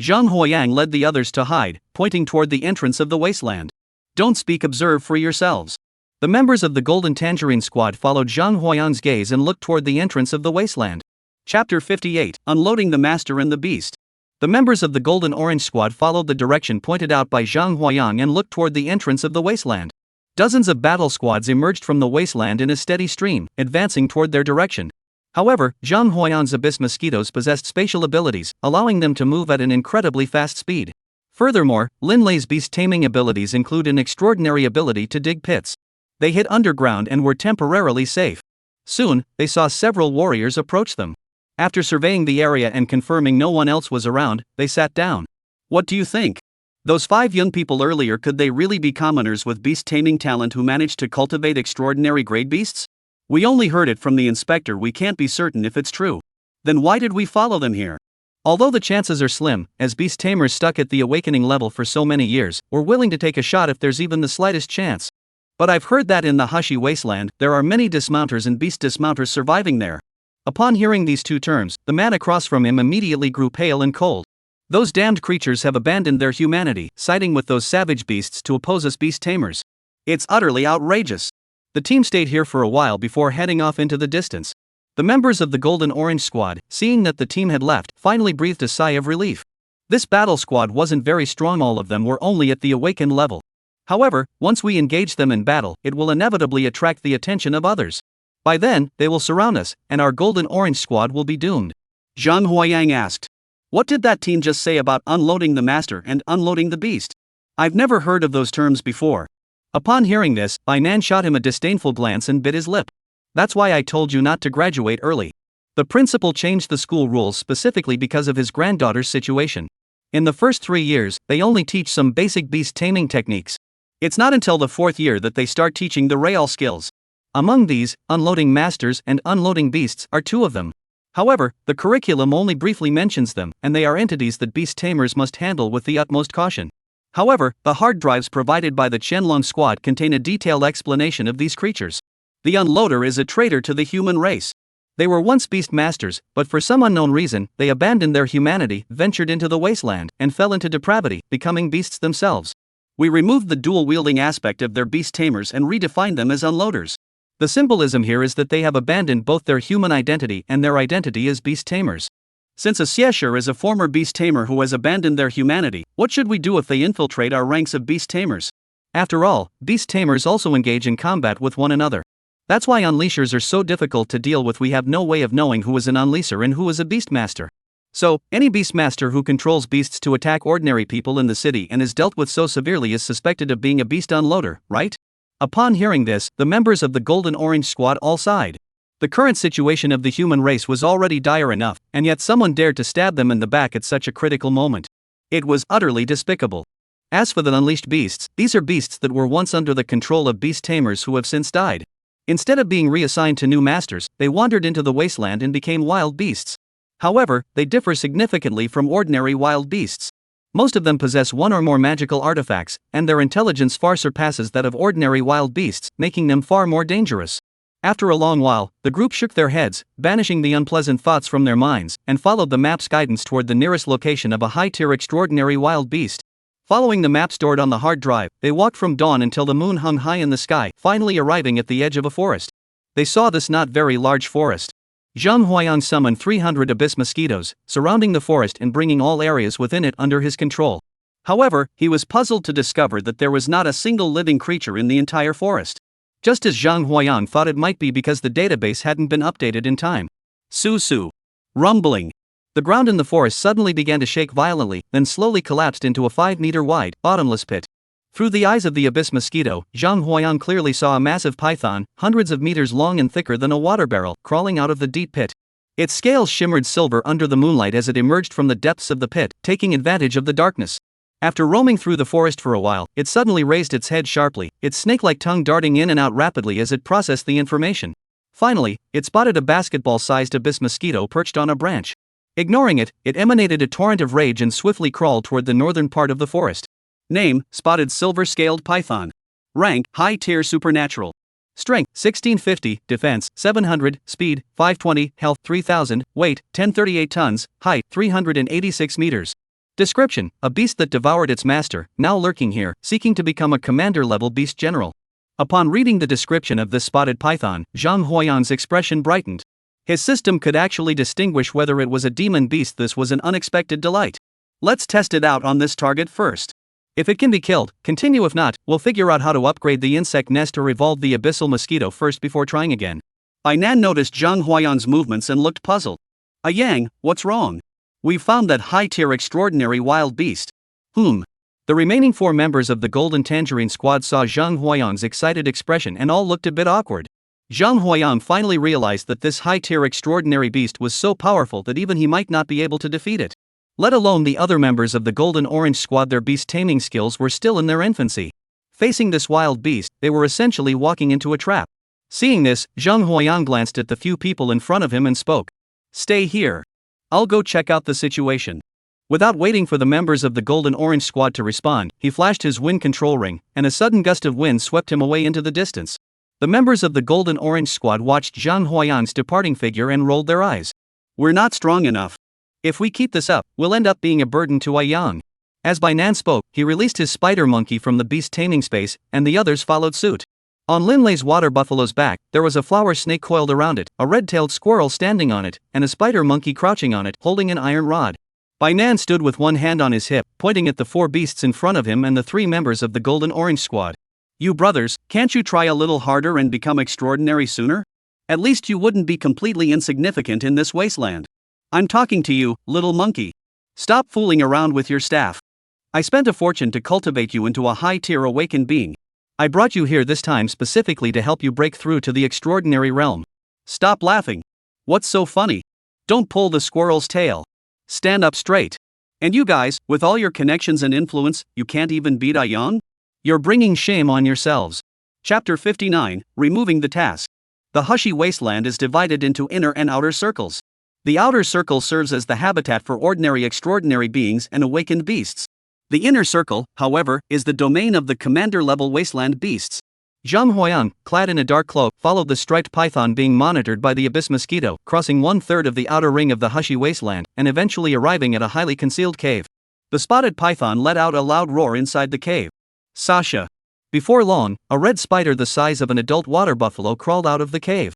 Zhang Huayang led the others to hide, pointing toward the entrance of the wasteland. Don't speak, observe for yourselves. The members of the Golden Tangerine Squad followed Zhang Huayang's gaze and looked toward the entrance of the wasteland. Chapter 58, Unloading the Master and the Beast. The members of the Golden Orange Squad followed the direction pointed out by Zhang Huayang and looked toward the entrance of the wasteland. Dozens of battle squads emerged from the wasteland in a steady stream, advancing toward their direction. However, Zhang Huayang's abyss mosquitoes possessed spatial abilities, allowing them to move at an incredibly fast speed. Furthermore, Lin Lei's beast taming abilities include an extraordinary ability to dig pits. They hid underground and were temporarily safe. Soon, they saw several warriors approach them. After surveying the area and confirming no one else was around, they sat down. What do you think? Those 5 young people earlier, could they really be commoners with beast taming talent who managed to cultivate extraordinary grade beasts? We only heard it from the inspector, we can't be certain if it's true. Then why did we follow them here? Although the chances are slim, as beast tamers stuck at the awakening level for so many years, we're willing to take a shot if there's even the slightest chance. But I've heard that in the Hushy Wasteland, there are many dismounters and beast dismounters surviving there. Upon hearing these two terms, the man across from him immediately grew pale and cold. Those damned creatures have abandoned their humanity, siding with those savage beasts to oppose us beast tamers. It's utterly outrageous. The team stayed here for a while before heading off into the distance. The members of the Golden Orange Squad, seeing that the team had left, finally breathed a sigh of relief. This battle squad wasn't very strong, all of them were only at the awakened level. However, once we engage them in battle, it will inevitably attract the attention of others. By then, they will surround us, and our Golden Orange Squad will be doomed. Zhang Huayang asked. What did that team just say about unloading the master and unloading the beast? I've never heard of those terms before. Upon hearing this, Bai Nan shot him a disdainful glance and bit his lip. That's why I told you not to graduate early. The principal changed the school rules specifically because of his granddaughter's situation. In the first 3 years, they only teach some basic beast taming techniques. It's not until the 4th year that they start teaching the real skills. Among these, unloading masters and unloading beasts are 2 of them. However, the curriculum only briefly mentions them, and they are entities that beast tamers must handle with the utmost caution. However, the hard drives provided by the Qianlong squad contain a detailed explanation of these creatures. The unloader is a traitor to the human race. They were once beast masters, but for some unknown reason, they abandoned their humanity, ventured into the wasteland, and fell into depravity, becoming beasts themselves. We removed the dual-wielding aspect of their beast tamers and redefined them as unloaders. The symbolism here is that they have abandoned both their human identity and their identity as beast tamers. Since a Xieshur is a former beast tamer who has abandoned their humanity, what should we do if they infiltrate our ranks of beast tamers? After all, beast tamers also engage in combat with one another. That's why unleashers are so difficult to deal with. We have no way of knowing who is an unleasher and who is a beastmaster. So, any beastmaster who controls beasts to attack ordinary people in the city and is dealt with so severely is suspected of being a beast unloader, right? Upon hearing this, the members of the Golden Orange Squad all sighed. The current situation of the human race was already dire enough, and yet someone dared to stab them in the back at such a critical moment. It was utterly despicable. As for the unleashed beasts, these are beasts that were once under the control of beast tamers who have since died. Instead of being reassigned to new masters, they wandered into the wasteland and became wild beasts. However, they differ significantly from ordinary wild beasts. Most of them possess one or more magical artifacts, and their intelligence far surpasses that of ordinary wild beasts, making them far more dangerous. After a long while, the group shook their heads, banishing the unpleasant thoughts from their minds, and followed the map's guidance toward the nearest location of a high-tier extraordinary wild beast. Following the map stored on the hard drive, they walked from dawn until the moon hung high in the sky, finally arriving at the edge of a forest. They saw this not very large forest. Zhang Huayang summoned 300 abyss mosquitoes, surrounding the forest and bringing all areas within it under his control. However, he was puzzled to discover that there was not a single living creature in the entire forest. Just as Zhang Huayang thought it might be because the database hadn't been updated in time. Su. Rumbling. The ground in the forest suddenly began to shake violently, then slowly collapsed into a 5-meter wide, bottomless pit. Through the eyes of the abyss mosquito, Zhang Huayang clearly saw a massive python, hundreds of meters long and thicker than a water barrel, crawling out of the deep pit. Its scales shimmered silver under the moonlight as it emerged from the depths of the pit, taking advantage of the darkness. After roaming through the forest for a while, it suddenly raised its head sharply, its snake-like tongue darting in and out rapidly as it processed the information. Finally, it spotted a basketball-sized abyss mosquito perched on a branch. Ignoring it, it emanated a torrent of rage and swiftly crawled toward the northern part of the forest. Name: Spotted Silver-Scaled Python. Rank: High Tier Supernatural. Strength: 1650, Defense: 700, Speed: 520, Health: 3000, Weight: 1038 tons, Height: 386 meters. Description: A beast that devoured its master, now lurking here, seeking to become a commander-level beast general. Upon reading the description of this spotted python, Zhang Huayang's expression brightened. His system could actually distinguish whether it was a demon beast. This was an unexpected delight. Let's test it out on this target first. If it can be killed, continue. If not, we'll figure out how to upgrade the insect nest or evolve the abyssal mosquito first before trying again. Ainan noticed Zhang Huayang's movements and looked puzzled. Yang, what's wrong? We've found that high-tier extraordinary wild beast. The remaining 4 members of the Golden Tangerine Squad saw Zhang Huayang's excited expression and all looked a bit awkward. Zhang Huayang finally realized that this high-tier extraordinary beast was so powerful that even he might not be able to defeat it. Let alone the other members of the Golden Orange Squad. Their beast taming skills were still in their infancy. Facing this wild beast, they were essentially walking into a trap. Seeing this, Zhang Huayang glanced at the few people in front of him and spoke. Stay here. I'll go check out the situation. Without waiting for the members of the Golden Orange Squad to respond, he flashed his wind control ring, and a sudden gust of wind swept him away into the distance. The members of the Golden Orange Squad watched Zhang Huayang's departing figure and rolled their eyes. We're not strong enough. If we keep this up, we'll end up being a burden to Yang. As Bainan spoke, he released his spider monkey from the beast taming space, and the others followed suit. On Linlei's water buffalo's back, there was a flower snake coiled around it, a red-tailed squirrel standing on it, and a spider monkey crouching on it, holding an iron rod. Bainan stood with one hand on his hip, pointing at the 4 beasts in front of him and the 3 members of the Golden Orange Squad. You brothers, can't you try a little harder and become extraordinary sooner? At least you wouldn't be completely insignificant in this wasteland. I'm talking to you, little monkey. Stop fooling around with your staff. I spent a fortune to cultivate you into a high-tier awakened being. I brought you here this time specifically to help you break through to the extraordinary realm. Stop laughing. What's so funny? Don't pull the squirrel's tail. Stand up straight. And you guys, with all your connections and influence, you can't even beat Yang? You're bringing shame on yourselves. Chapter 59, Removing the Task. The hushy wasteland is divided into inner and outer circles. The outer circle serves as the habitat for ordinary extraordinary beings and awakened beasts. The inner circle, however, is the domain of the commander-level wasteland beasts. Zhang Huayang, clad in a dark cloak, followed the striped python being monitored by the abyss mosquito, crossing 1/3 of the outer ring of the hushy wasteland, and eventually arriving at a highly concealed cave. The spotted python let out a loud roar inside the cave. Sasha. Before long, a red spider the size of an adult water buffalo crawled out of the cave.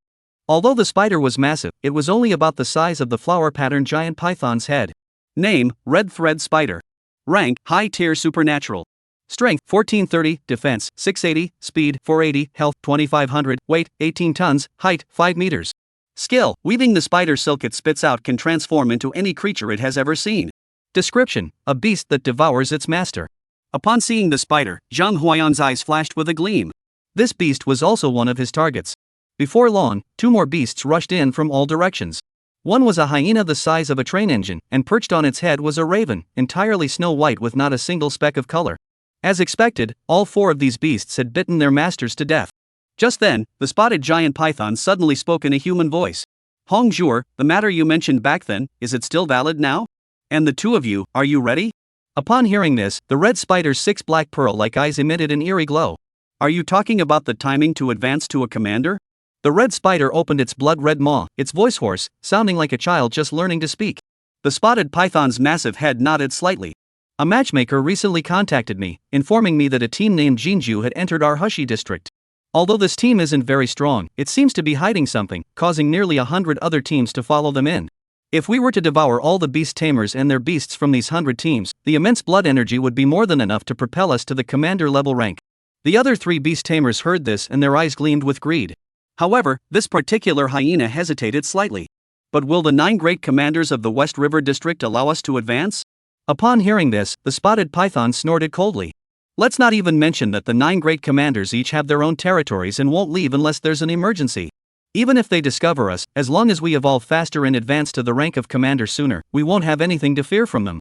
Although the spider was massive, it was only about the size of the flower-patterned giant python's head. Name: Red Thread Spider. Rank: High Tier Supernatural. Strength: 1430, Defense: 680, Speed: 480, Health: 2500, Weight: 18 tons, Height: 5 meters. Skill: Weaving the spider silk it spits out can transform into any creature it has ever seen. Description: A beast that devours its master. Upon seeing the spider, Zhang Huayang's eyes flashed with a gleam. This beast was also one of his targets. Before long, 2 more beasts rushed in from all directions. One was a hyena the size of a train engine, and perched on its head was a raven, entirely snow white with not a single speck of color. As expected, all 4 of these beasts had bitten their masters to death. Just then, the spotted giant python suddenly spoke in a human voice. Hong Zhuor, the matter you mentioned back then, is it still valid now? And the 2 of you, are you ready? Upon hearing this, the red spider's 6 black pearl-like eyes emitted an eerie glow. Are you talking about the timing to advance to a commander? The red spider opened its blood-red maw, its voice hoarse, sounding like a child just learning to speak. The spotted python's massive head nodded slightly. A matchmaker recently contacted me, informing me that a team named Jinju had entered our Hushi district. Although this team isn't very strong, it seems to be hiding something, causing nearly 100 other teams to follow them in. If we were to devour all the beast tamers and their beasts from these 100 teams, the immense blood energy would be more than enough to propel us to the commander level rank. The other 3 beast tamers heard this and their eyes gleamed with greed. However, this particular hyena hesitated slightly. But will the 9 great commanders of the West River District allow us to advance? Upon hearing this, the spotted python snorted coldly. Let's not even mention that the 9 great commanders each have their own territories and won't leave unless there's an emergency. Even if they discover us, as long as we evolve faster and advance to the rank of commander sooner, we won't have anything to fear from them.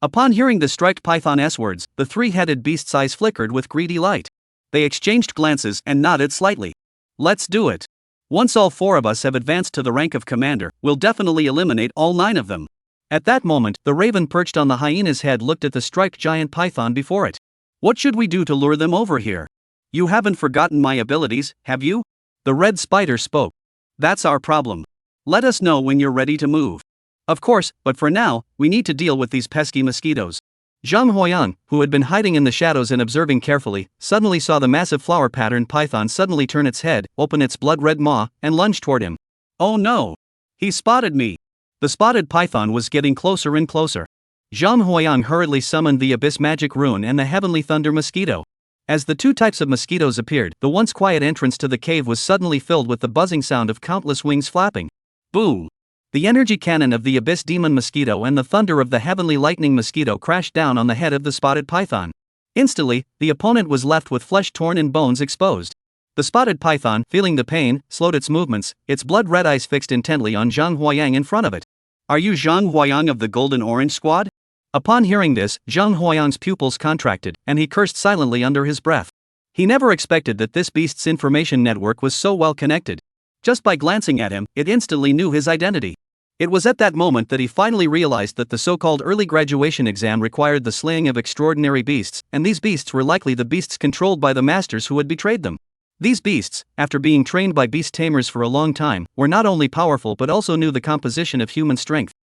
Upon hearing the striped python's words, the 3-headed beast's eyes flickered with greedy light. They exchanged glances and nodded slightly. Let's do it. Once all 4 of us have advanced to the rank of commander, we'll definitely eliminate all 9 of them. At that moment, the raven perched on the hyena's head looked at the striped giant python before it. What should we do to lure them over here? You haven't forgotten my abilities, have you? The red spider spoke. That's our problem. Let us know when you're ready to move. Of course, but for now, we need to deal with these pesky mosquitoes. Zhang Huayang, who had been hiding in the shadows and observing carefully, suddenly saw the massive flower-patterned python suddenly turn its head, open its blood-red maw, and lunge toward him. Oh no! He spotted me! The spotted python was getting closer and closer. Zhang Huayang hurriedly summoned the Abyss Magic Rune and the Heavenly Thunder Mosquito. As the 2 types of mosquitoes appeared, the once quiet entrance to the cave was suddenly filled with the buzzing sound of countless wings flapping. Boom! The energy cannon of the Abyss Demon Mosquito and the thunder of the Heavenly Lightning Mosquito crashed down on the head of the spotted python. Instantly, the opponent was left with flesh torn and bones exposed. The spotted python, feeling the pain, slowed its movements, its blood-red eyes fixed intently on Zhang Huayang in front of it. Are you Zhang Huayang of the Golden Orange Squad? Upon hearing this, Zhang Huayang's pupils contracted, and he cursed silently under his breath. He never expected that this beast's information network was so well connected. Just by glancing at him, it instantly knew his identity. It was at that moment that he finally realized that the so-called early graduation exam required the slaying of extraordinary beasts, and these beasts were likely the beasts controlled by the masters who had betrayed them. These beasts, after being trained by beast tamers for a long time, were not only powerful but also knew the composition of human strength.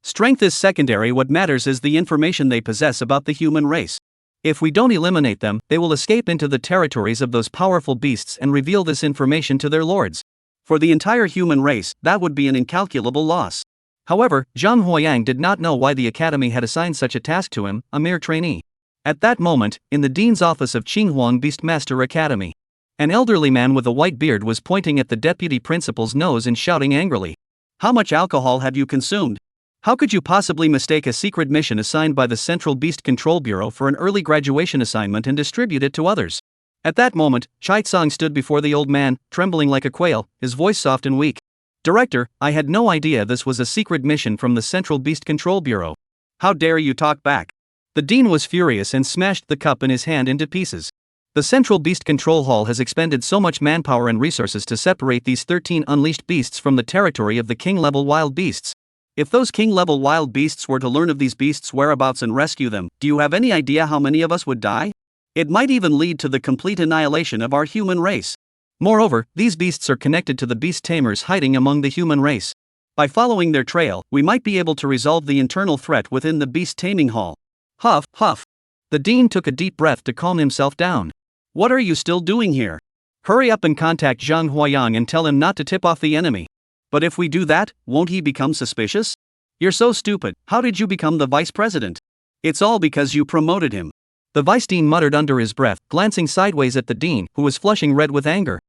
Strength is secondary, what matters is the information they possess about the human race. If we don't eliminate them, they will escape into the territories of those powerful beasts and reveal this information to their lords. For the entire human race, that would be an incalculable loss. However, Zhang Huayang did not know why the academy had assigned such a task to him, a mere trainee. At that moment, in the dean's office of Qinghuang Beastmaster Academy, an elderly man with a white beard was pointing at the deputy principal's nose and shouting angrily. How much alcohol have you consumed? How could you possibly mistake a secret mission assigned by the Central Beast Control Bureau for an early graduation assignment and distribute it to others? At that moment, Chai Tsang stood before the old man, trembling like a quail, his voice soft and weak. Director, I had no idea this was a secret mission from the Central Beast Control Bureau. How dare you talk back? The dean was furious and smashed the cup in his hand into pieces. The Central Beast Control Hall has expended so much manpower and resources to separate these 13 unleashed beasts from the territory of the king-level wild beasts. If those king-level wild beasts were to learn of these beasts' whereabouts and rescue them, do you have any idea how many of us would die? It might even lead to the complete annihilation of our human race. Moreover, these beasts are connected to the beast tamers hiding among the human race. By following their trail, we might be able to resolve the internal threat within the beast taming hall. Huff, huff. The dean took a deep breath to calm himself down. What are you still doing here? Hurry up and contact Zhang Huayang and tell him not to tip off the enemy. But if we do that, won't he become suspicious? You're so stupid, how did you become the vice president? It's all because you promoted him. The vice dean muttered under his breath, glancing sideways at the dean, who was flushing red with anger.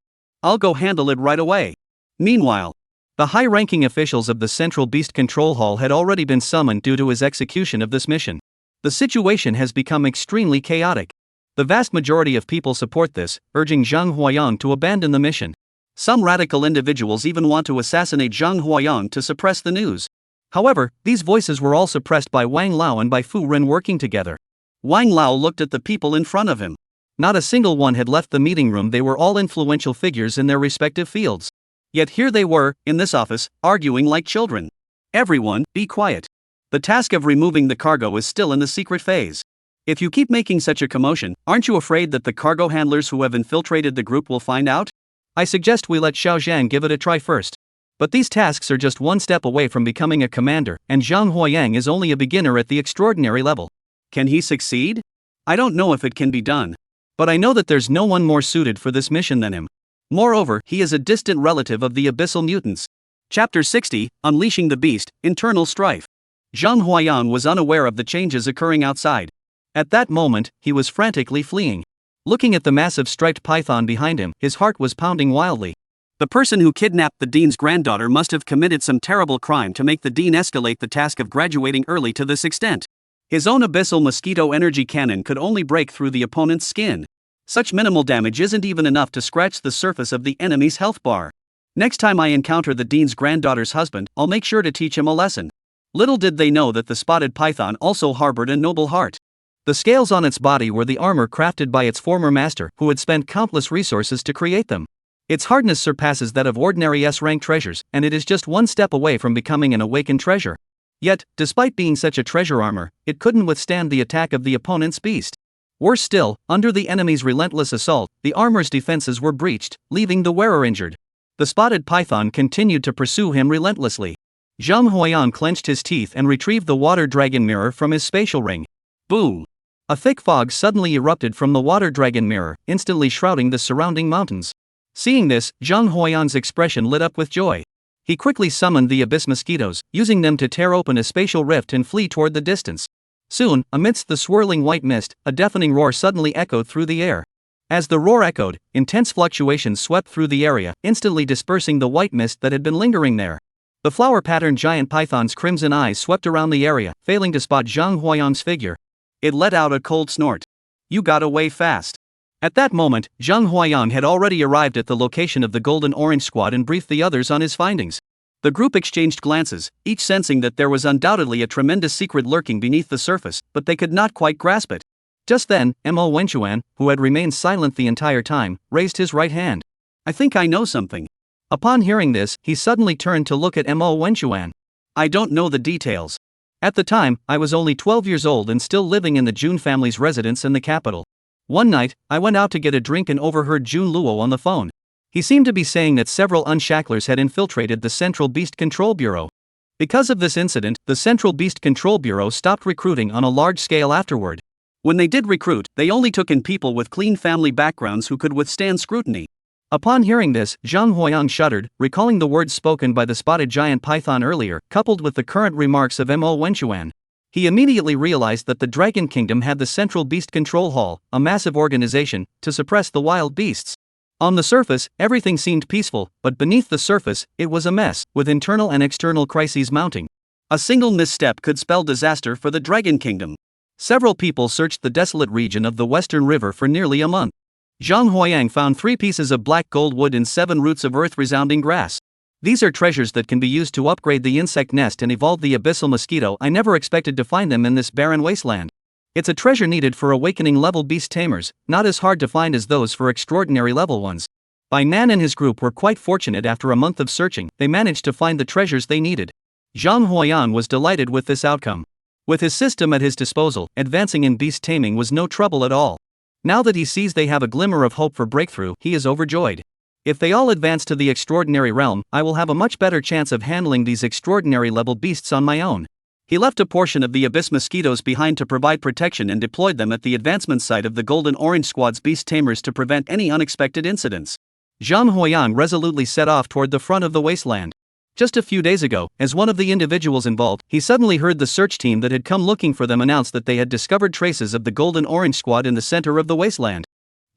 I'll go handle it right away. Meanwhile, the high-ranking officials of the Central Beast Control Hall had already been summoned due to his execution of this mission. The situation has become extremely chaotic. The vast majority of people support this, urging Zhang Huayang to abandon the mission. Some radical individuals even want to assassinate Zhang Huayang to suppress the news. However, these voices were all suppressed by Wang Lao and by Fu Ren working together. Wang Lao looked at the people in front of him. Not a single one had left the meeting room, they were all influential figures in their respective fields. Yet here they were, in this office, arguing like children. Everyone, be quiet. The task of removing the cargo is still in the secret phase. If you keep making such a commotion, aren't you afraid that the cargo handlers who have infiltrated the group will find out? I suggest we let Xiao Zhang give it a try first. But these tasks are just one step away from becoming a commander, and Zhang Huayang is only a beginner at the extraordinary level. Can he succeed? I don't know if it can be done. But I know that there's no one more suited for this mission than him. Moreover, he is a distant relative of the abyssal mutants. Chapter 60, Unleashing the Beast, Internal Strife. Zhang Huayang was unaware of the changes occurring outside. At that moment, he was frantically fleeing. Looking at the massive striped python behind him, his heart was pounding wildly. The person who kidnapped the dean's granddaughter must have committed some terrible crime to make the dean escalate the task of graduating early to this extent. His own abyssal mosquito energy cannon could only break through the opponent's skin. Such minimal damage isn't even enough to scratch the surface of the enemy's health bar. Next time I encounter the dean's granddaughter's husband, I'll make sure to teach him a lesson. Little did they know that the spotted python also harbored a noble heart. The scales on its body were the armor crafted by its former master, who had spent countless resources to create them. Its hardness surpasses that of ordinary S-rank treasures, and it is just one step away from becoming an awakened treasure. Yet, despite being such a treasure armor, it couldn't withstand the attack of the opponent's beast. Worse still, under the enemy's relentless assault, the armor's defenses were breached, leaving the wearer injured. The spotted python continued to pursue him relentlessly. Zhang Huayang clenched his teeth and retrieved the water dragon mirror from his spatial ring. Boom! A thick fog suddenly erupted from the water dragon mirror, instantly shrouding the surrounding mountains. Seeing this, Zhang Huayang's expression lit up with joy. He quickly summoned the abyss mosquitoes, using them to tear open a spatial rift and flee toward the distance. Soon, amidst the swirling white mist, a deafening roar suddenly echoed through the air. As the roar echoed, intense fluctuations swept through the area, instantly dispersing the white mist that had been lingering there. The flower-patterned giant python's crimson eyes swept around the area, failing to spot Zhang Huayang's figure. It let out a cold snort. You got away fast. At that moment, Zhang Huayang had already arrived at the location of the Golden Orange Squad and briefed the others on his findings. The group exchanged glances, each sensing that there was undoubtedly a tremendous secret lurking beneath the surface, but they could not quite grasp it. Just then, Mo Wenchuan, who had remained silent the entire time, raised his right hand. I think I know something. Upon hearing this, he suddenly turned to look at Mo Wenchuan. I don't know the details. At the time, I was only 12 years old and still living in the Jun family's residence in the capital. One night, I went out to get a drink and overheard Jun Luo on the phone. He seemed to be saying that several unshacklers had infiltrated the Central Beast Control Bureau. Because of this incident, the Central Beast Control Bureau stopped recruiting on a large scale afterward. When they did recruit, they only took in people with clean family backgrounds who could withstand scrutiny. Upon hearing this, Zhang Huayang shuddered, recalling the words spoken by the spotted giant python earlier, coupled with the current remarks of Mo Wenchuan. He immediately realized that the Dragon Kingdom had the Central Beast Control Hall, a massive organization, to suppress the wild beasts. On the surface, everything seemed peaceful, but beneath the surface, it was a mess, with internal and external crises mounting. A single misstep could spell disaster for the Dragon Kingdom. Several people searched the desolate region of the Western River for nearly a month. Zhang Huayang found 3 pieces of black gold wood and 7 roots of earth-resounding grass. These are treasures that can be used to upgrade the insect nest and evolve the abyssal mosquito. I never expected to find them in this barren wasteland. It's a treasure needed for awakening level beast tamers, not as hard to find as those for extraordinary level ones. Bai Nan and his group were quite fortunate. After a month of searching, they managed to find the treasures they needed. Zhang Huayang was delighted with this outcome. With his system at his disposal, advancing in beast taming was no trouble at all. Now that he sees they have a glimmer of hope for breakthrough, he is overjoyed. If they all advance to the extraordinary realm, I will have a much better chance of handling these extraordinary level beasts on my own. He left a portion of the abyss mosquitoes behind to provide protection and deployed them at the advancement site of the Golden Orange Squad's beast tamers to prevent any unexpected incidents. Zhang Huayang resolutely set off toward the front of the wasteland. Just a few days ago, as one of the individuals involved, he suddenly heard the search team that had come looking for them announce that they had discovered traces of the Golden Orange Squad in the center of the wasteland.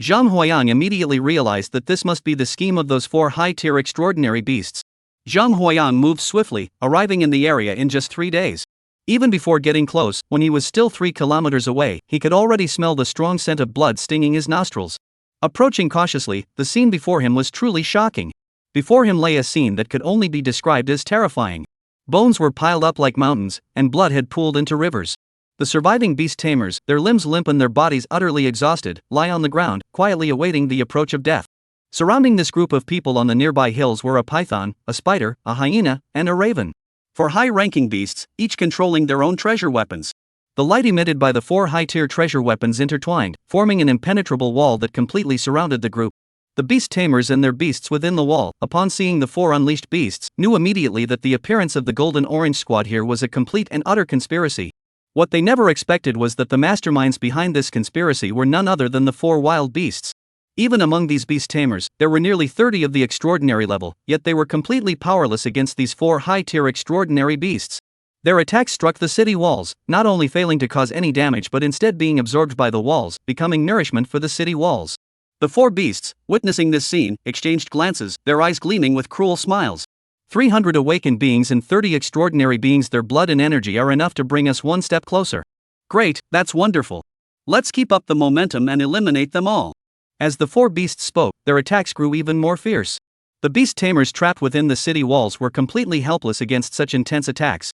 Zhang Huayang immediately realized that this must be the scheme of those 4 high-tier extraordinary beasts. Zhang Huayang moved swiftly, arriving in the area in just 3 days. Even before getting close, when he was still 3 kilometers away, he could already smell the strong scent of blood stinging his nostrils. Approaching cautiously, the scene before him was truly shocking. Before him lay a scene that could only be described as terrifying. Bones were piled up like mountains, and blood had pooled into rivers. The surviving beast tamers, their limbs limp and their bodies utterly exhausted, lie on the ground, quietly awaiting the approach of death. Surrounding this group of people on the nearby hills were a python, a spider, a hyena, and a raven. 4 high-ranking beasts, each controlling their own treasure weapons. The light emitted by the 4 high-tier treasure weapons intertwined, forming an impenetrable wall that completely surrounded the group. The beast tamers and their beasts within the wall, upon seeing the 4 unleashed beasts, knew immediately that the appearance of the Golden Orange Squad here was a complete and utter conspiracy. What they never expected was that the masterminds behind this conspiracy were none other than the 4 wild beasts. Even among these beast tamers, there were nearly 30 of the extraordinary level, yet they were completely powerless against these 4 high-tier extraordinary beasts. Their attacks struck the city walls, not only failing to cause any damage but instead being absorbed by the walls, becoming nourishment for the city walls. The 4 beasts, witnessing this scene, exchanged glances, their eyes gleaming with cruel smiles. 300 awakened beings and 30 extraordinary beings, their blood and energy are enough to bring us one step closer. Great, that's wonderful. Let's keep up the momentum and eliminate them all. As the 4 beasts spoke, their attacks grew even more fierce. The beast tamers trapped within the city walls were completely helpless against such intense attacks.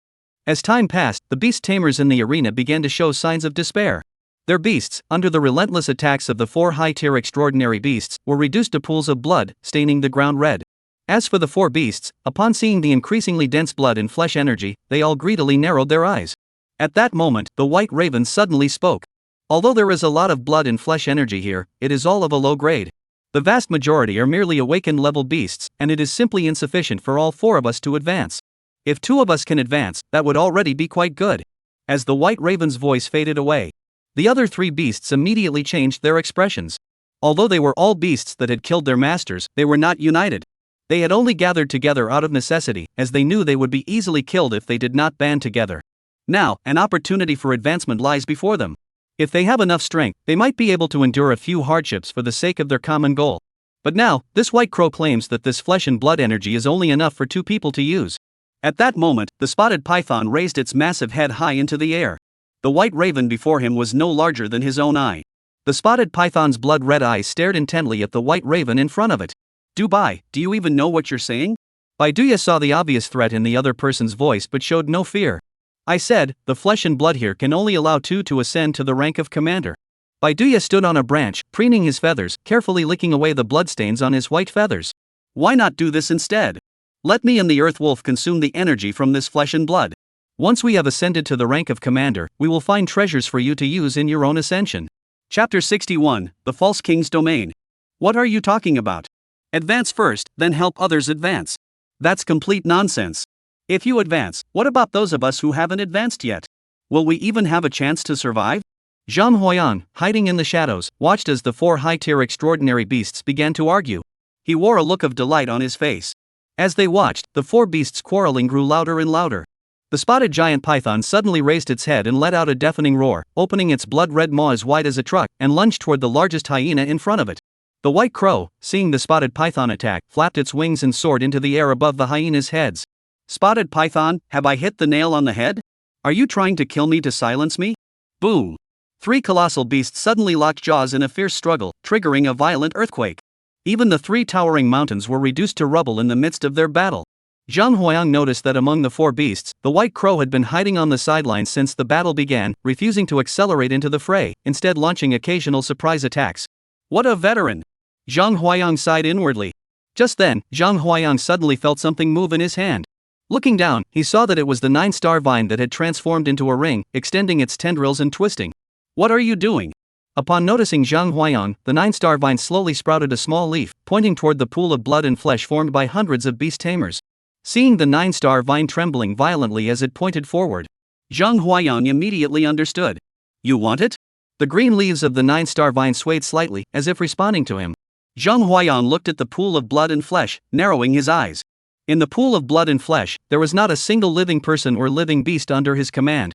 As time passed, the beast tamers in the arena began to show signs of despair. Their beasts, under the relentless attacks of the 4 high-tier extraordinary beasts, were reduced to pools of blood, staining the ground red. As for the 4 beasts, upon seeing the increasingly dense blood and flesh energy, they all greedily narrowed their eyes. At that moment, the white raven suddenly spoke. Although there is a lot of blood and flesh energy here, it is all of a low grade. The vast majority are merely awakened level beasts, and it is simply insufficient for all 4 of us to advance. If 2 of us can advance, that would already be quite good. As the white raven's voice faded away, the other 3 beasts immediately changed their expressions. Although they were all beasts that had killed their masters, they were not united. They had only gathered together out of necessity, as they knew they would be easily killed if they did not band together. Now, an opportunity for advancement lies before them. If they have enough strength, they might be able to endure a few hardships for the sake of their common goal. But now, this white crow claims that this flesh and blood energy is only enough for 2 people to use. At that moment, the spotted python raised its massive head high into the air. The white raven before him was no larger than his own eye. The spotted python's blood-red eyes stared intently at the white raven in front of it. "Dubai, do you even know what you're saying?" Baiduya saw the obvious threat in the other person's voice but showed no fear. "I said, the flesh and blood here can only allow 2 to ascend to the rank of commander." Baiduya stood on a branch, preening his feathers, carefully licking away the bloodstains on his white feathers. "Why not do this instead? Let me and the Earth Wolf consume the energy from this flesh and blood. Once we have ascended to the rank of commander, we will find treasures for you to use in your own ascension." Chapter 61, The False King's Domain. "What are you talking about? Advance first, then help others advance. That's complete nonsense. If you advance, what about those of us who haven't advanced yet? Will we even have a chance to survive?" Zhang Huayang, hiding in the shadows, watched as the 4 high-tier extraordinary beasts began to argue. He wore a look of delight on his face. As they watched, the 4 beasts' quarreling grew louder and louder. The spotted giant python suddenly raised its head and let out a deafening roar, opening its blood-red maw as wide as a truck, and lunged toward the largest hyena in front of it. The white crow, seeing the spotted python attack, flapped its wings and soared into the air above the hyenas' heads. "Spotted python, have I hit the nail on the head? Are you trying to kill me to silence me?" Boom! 3 colossal beasts suddenly locked jaws in a fierce struggle, triggering a violent earthquake. Even the 3 towering mountains were reduced to rubble in the midst of their battle. Zhang Huayang noticed that among the 4 beasts, the white crow had been hiding on the sidelines since the battle began, refusing to accelerate into the fray, instead launching occasional surprise attacks. "What a veteran!" Zhang Huayang sighed inwardly. Just then, Zhang Huayang suddenly felt something move in his hand. Looking down, he saw that it was the 9-star vine that had transformed into a ring, extending its tendrils and twisting. "What are you doing?" Upon noticing Zhang Huayang, the 9-star vine slowly sprouted a small leaf, pointing toward the pool of blood and flesh formed by hundreds of beast tamers. Seeing the 9-star vine trembling violently as it pointed forward, Zhang Huayang immediately understood. "You want it?" The green leaves of the 9-star vine swayed slightly, as if responding to him. Zhang Huayang looked at the pool of blood and flesh, narrowing his eyes. In the pool of blood and flesh, there was not a single living person or living beast under his command.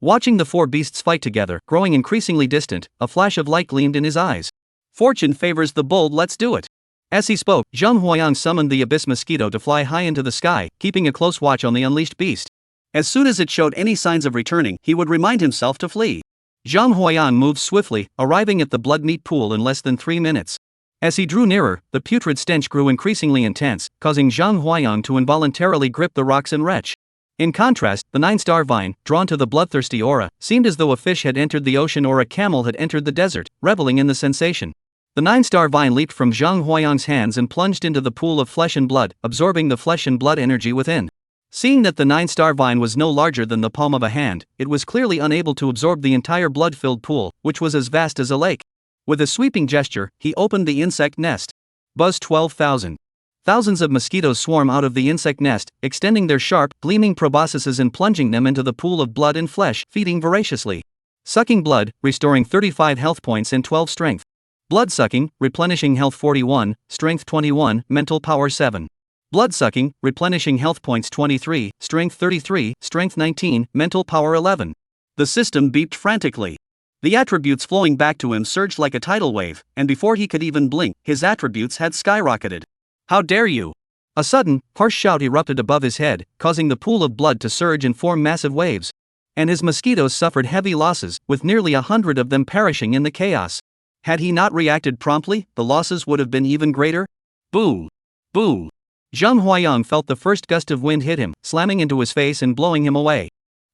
Watching the 4 beasts fight together, growing increasingly distant, a flash of light gleamed in his eyes. "Fortune favors the bold, let's do it." As he spoke, Zhang Huayang summoned the abyss mosquito to fly high into the sky, keeping a close watch on the unleashed beast. As soon as it showed any signs of returning, he would remind himself to flee. Zhang Huayang moved swiftly, arriving at the blood-meat pool in less than 3 minutes. As he drew nearer, the putrid stench grew increasingly intense, causing Zhang Huayang to involuntarily grip the rocks and retch. In contrast, the 9-star vine, drawn to the bloodthirsty aura, seemed as though a fish had entered the ocean or a camel had entered the desert, reveling in the sensation. The 9-star vine leaped from Zhang Huayang's hands and plunged into the pool of flesh and blood, absorbing the flesh and blood energy within. Seeing that the 9-star vine was no larger than the palm of a hand, it was clearly unable to absorb the entire blood-filled pool, which was as vast as a lake. With a sweeping gesture, he opened the insect nest. Buzz 12,000. Thousands of mosquitoes swarm out of the insect nest, extending their sharp, gleaming proboscises and plunging them into the pool of blood and flesh, feeding voraciously. Sucking blood, restoring 35 health points and 12 strength. Blood-sucking, replenishing health 41, strength 21, mental power 7. Blood-sucking, replenishing health points 23, strength 33, strength 19, mental power 11. The system beeped frantically. The attributes flowing back to him surged like a tidal wave, and before he could even blink, his attributes had skyrocketed. How dare you! A sudden, harsh shout erupted above his head, causing the pool of blood to surge and form massive waves. And his mosquitoes suffered heavy losses, with nearly 100 of them perishing in the chaos. Had he not reacted promptly, the losses would have been even greater. Boom! Boom! Zhang Huayang felt the first gust of wind hit him, slamming into his face and blowing him away.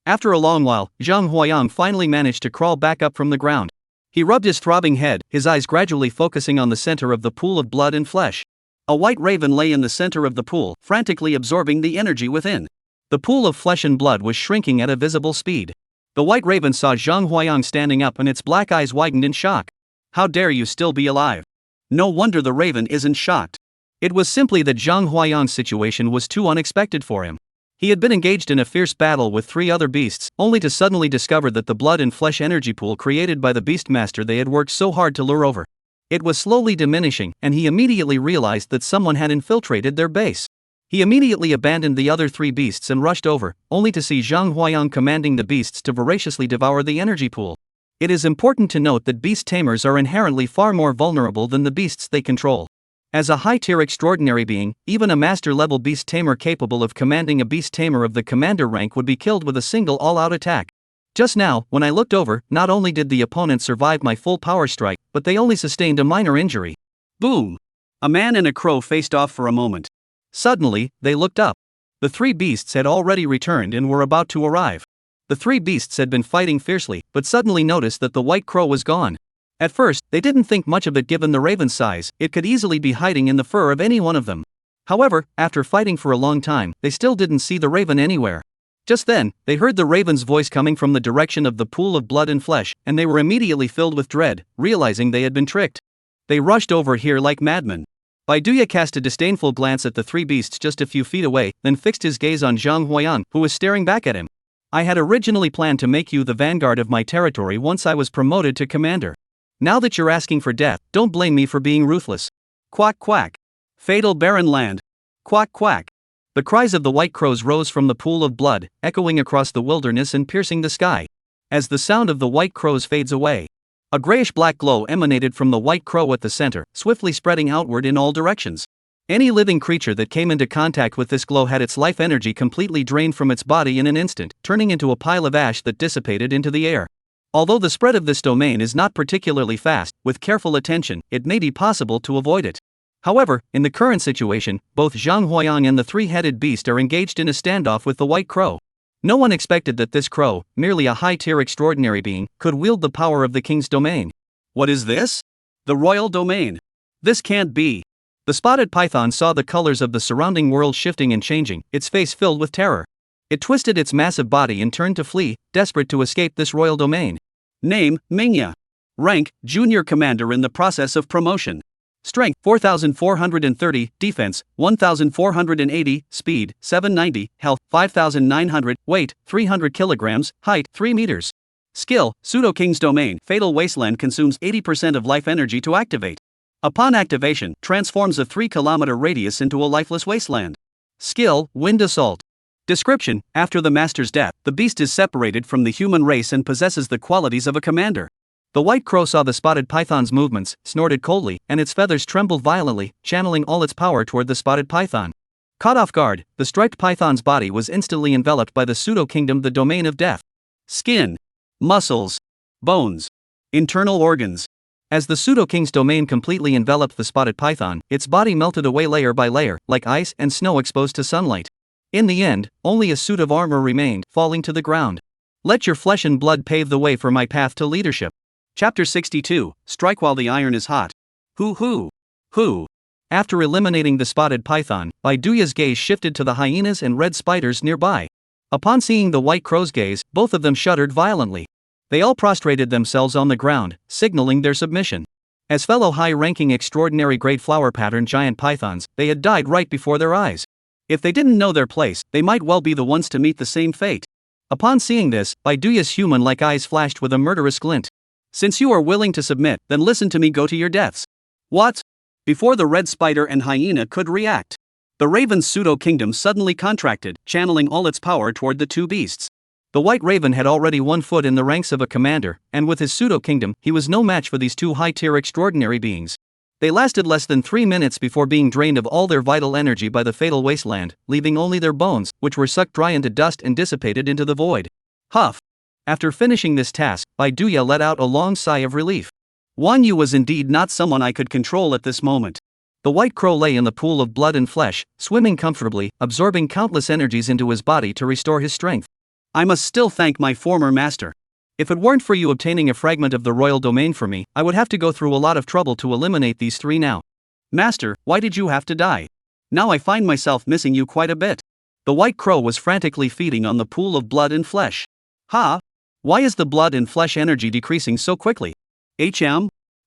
After a long while, Zhang Huayang finally managed to crawl back up from the ground. He rubbed his throbbing head, his eyes gradually focusing on the center of the pool of blood and flesh. A white raven lay in the center of the pool, frantically absorbing the energy within. The pool of flesh and blood was shrinking at a visible speed. The white raven saw Zhang Huayang standing up and its black eyes widened in shock. How dare you still be alive? No wonder the raven isn't shocked. It was simply that Zhang Huayang's situation was too unexpected for him. He had been engaged in a fierce battle with 3 other beasts, only to suddenly discover that the blood and flesh energy pool created by the beastmaster they had worked so hard to lure over. It was slowly diminishing, and he immediately realized that someone had infiltrated their base. He immediately abandoned the other 3 beasts and rushed over, only to see Zhang Huayang commanding the beasts to voraciously devour the energy pool. It is important to note that beast tamers are inherently far more vulnerable than the beasts they control. As a high-tier extraordinary being, even a master-level beast tamer capable of commanding a beast tamer of the commander rank would be killed with a single all-out attack. Just now, when I looked over, not only did the opponent survive my full power strike, but they only sustained a minor injury. Boom! A man and a crow faced off for a moment. Suddenly, they looked up. The 3 beasts had already returned and were about to arrive. The 3 beasts had been fighting fiercely, but suddenly noticed that the white crow was gone. At first, they didn't think much of it given the raven's size, it could easily be hiding in the fur of any one of them. However, after fighting for a long time, they still didn't see the raven anywhere. Just then, they heard the raven's voice coming from the direction of the pool of blood and flesh, and they were immediately filled with dread, realizing they had been tricked. They rushed over here like madmen. Baiduya cast a disdainful glance at the 3 beasts just a few feet away, then fixed his gaze on Zhang Huayang, who was staring back at him. I had originally planned to make you the vanguard of my territory once I was promoted to commander. Now that you're asking for death, don't blame me for being ruthless. Quack quack. Fatal barren land. Quack quack. The cries of the white crows rose from the pool of blood, echoing across the wilderness and piercing the sky. As the sound of the white crows fades away, a grayish-black glow emanated from the white crow at the center, swiftly spreading outward in all directions. Any living creature that came into contact with this glow had its life energy completely drained from its body in an instant, turning into a pile of ash that dissipated into the air. Although the spread of this domain is not particularly fast, with careful attention, it may be possible to avoid it. However, in the current situation, both Zhang Huayang and the 3-headed beast are engaged in a standoff with the white crow. No one expected that this crow, merely a high-tier extraordinary being, could wield the power of the king's domain. What is this? The royal domain. This can't be. The spotted python saw the colors of the surrounding world shifting and changing, its face filled with terror. It twisted its massive body and turned to flee, desperate to escape this royal domain. Name, Mingya. Rank, Junior Commander in the process of promotion. Strength, 4,430, Defense, 1,480, Speed, 790, Health, 5,900, Weight, 300 kilograms, Height, 3 meters. Skill, Pseudo-King's Domain, Fatal Wasteland consumes 80% of life energy to activate. Upon activation, transforms a 3-kilometer radius into a lifeless wasteland. Skill, Wind Assault. Description: after the master's death, the beast is separated from the human race and possesses the qualities of a commander. The white crow saw the spotted python's movements, snorted coldly, and its feathers trembled violently, channeling all its power toward the spotted python. Caught off guard, the striped python's body was instantly enveloped by the pseudo-kingdom, the domain of death. Skin, muscles, bones, internal organs. As the pseudo-king's domain completely enveloped the spotted python, its body melted away layer by layer, like ice and snow exposed to sunlight. In the end, only a suit of armor remained, falling to the ground. Let your flesh and blood pave the way for my path to leadership. Chapter 62, Strike While the Iron is Hot. Hoo. After eliminating the spotted python, Baiduya's gaze shifted to the hyenas and red spiders nearby. Upon seeing the white crow's gaze, both of them shuddered violently. They all prostrated themselves on the ground, signaling their submission. As fellow high-ranking extraordinary grade flower-pattern giant pythons, they had died right before their eyes. If they didn't know their place, they might well be the ones to meet the same fate. Upon seeing this, Baiduya's human-like eyes flashed with a murderous glint. Since you are willing to submit, then listen to me go to your deaths. What? Before the red spider and hyena could react, the raven's pseudo-kingdom suddenly contracted, channeling all its power toward the two beasts. The white raven had already 1 foot in the ranks of a commander, and with his pseudo-kingdom, he was no match for these two high-tier extraordinary beings. They lasted less than 3 minutes before being drained of all their vital energy by the fatal wasteland, leaving only their bones, which were sucked dry into dust and dissipated into the void. Huff. After finishing this task, Baiduya let out a long sigh of relief. Wan Yu was indeed not someone I could control at this moment. The white crow lay in the pool of blood and flesh, swimming comfortably, absorbing countless energies into his body to restore his strength. I must still thank my former master. If it weren't for you obtaining a fragment of the royal domain for me, I would have to go through a lot of trouble to eliminate these three now. Master, why did you have to die? Now I find myself missing you quite a bit. The white crow was frantically feeding on the pool of blood and flesh. Ha! Why is the blood and flesh energy decreasing so quickly?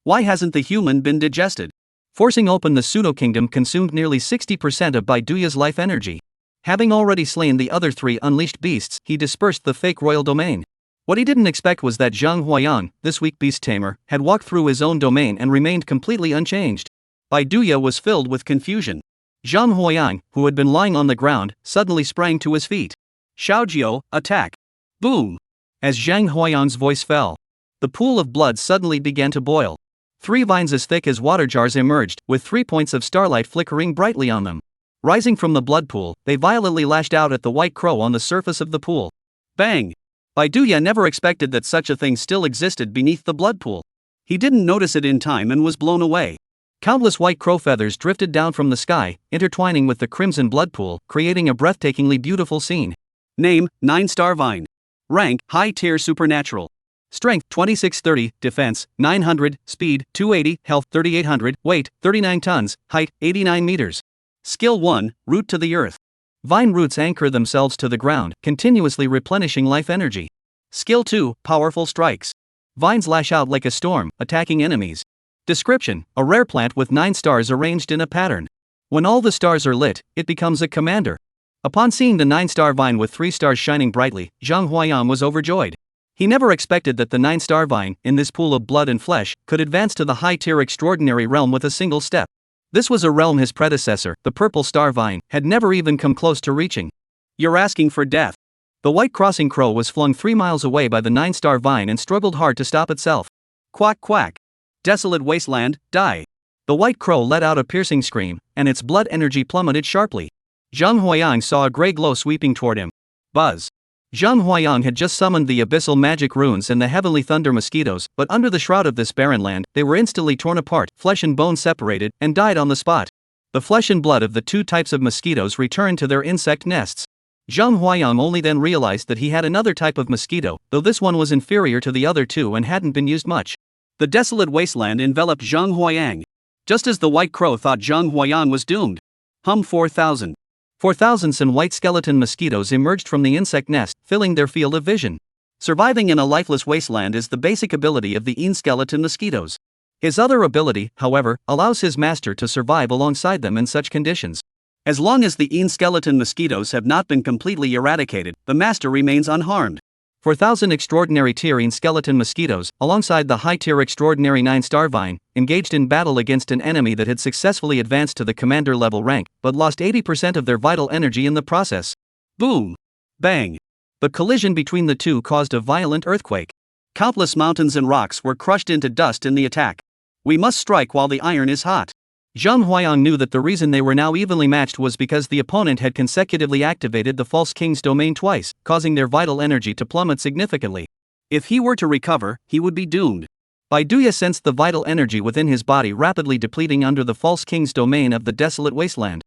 Why hasn't the human been digested? Forcing open the pseudo-kingdom consumed nearly 60% of Baiduya's life energy. Having already slain the other 3 unleashed beasts, he dispersed the fake royal domain. What he didn't expect was that Zhang Huayang, this weak beast tamer, had walked through his own domain and remained completely unchanged. Baiduya was filled with confusion. Zhang Huayang, who had been lying on the ground, suddenly sprang to his feet. Xiaojiu, attack! Boom! As Zhang Huayang's voice fell, the pool of blood suddenly began to boil. 3 vines as thick as water jars emerged, with 3 points of starlight flickering brightly on them. Rising from the blood pool, they violently lashed out at the white crow on the surface of the pool. Bang! Baiduya never expected that such a thing still existed beneath the blood pool. He didn't notice it in time and was blown away. Countless white crow feathers drifted down from the sky, intertwining with the crimson blood pool, creating a breathtakingly beautiful scene. Name, 9-star vine. Rank, high-tier supernatural. Strength, 2630, Defense, 900, Speed, 280, Health, 3800, Weight, 39 tons, Height, 89 meters. Skill 1, Root to the earth. Vine roots anchor themselves to the ground, continuously replenishing life energy. Skill 2, Powerful strikes. Vines lash out like a storm, attacking enemies. Description, a rare plant with 9 stars arranged in a pattern. When all the stars are lit, it becomes a commander. Upon seeing the 9-star vine with 3 stars shining brightly, Zhang Huayang was overjoyed. He never expected that the 9-star vine, in this pool of blood and flesh, could advance to the high-tier extraordinary realm with a single step. This was a realm his predecessor, the purple star vine, had never even come close to reaching. You're asking for death. The white crossing crow was flung 3 miles away by the 9-star vine and struggled hard to stop itself. Quack quack. Desolate wasteland, die. The white crow let out a piercing scream, and its blood energy plummeted sharply. Zhang Huayang saw a gray glow sweeping toward him. Buzz. Zhang Huayang had just summoned the abyssal magic runes and the heavenly thunder mosquitoes, but under the shroud of this barren land, they were instantly torn apart, flesh and bone separated, and died on the spot. The flesh and blood of the 2 types of mosquitoes returned to their insect nests. Zhang Huayang only then realized that he had another type of mosquito, though this one was inferior to the other 2 and hadn't been used much. The desolate wasteland enveloped Zhang Huayang. Just as the white crow thought Zhang Huayang was doomed. 4,000. 4,000 white skeleton mosquitoes emerged from the insect nest, filling their field of vision. Surviving in a lifeless wasteland is the basic ability of the skeleton mosquitoes. His other ability, however, allows his master to survive alongside them in such conditions. As long as the skeleton mosquitoes have not been completely eradicated, the master remains unharmed. 4,000 extraordinary tier skeleton mosquitoes, alongside the high-tier extraordinary 9-star vine, engaged in battle against an enemy that had successfully advanced to the commander-level rank, but lost 80% of their vital energy in the process. Boom! Bang! The collision between the 2 caused a violent earthquake. Countless mountains and rocks were crushed into dust in the attack. We must strike while the iron is hot. Zhang Huayang knew that the reason they were now evenly matched was because the opponent had consecutively activated the false king's domain twice, causing their vital energy to plummet significantly. If he were to recover, he would be doomed. Baiduya sensed the vital energy within his body rapidly depleting under the false king's domain of the desolate wasteland.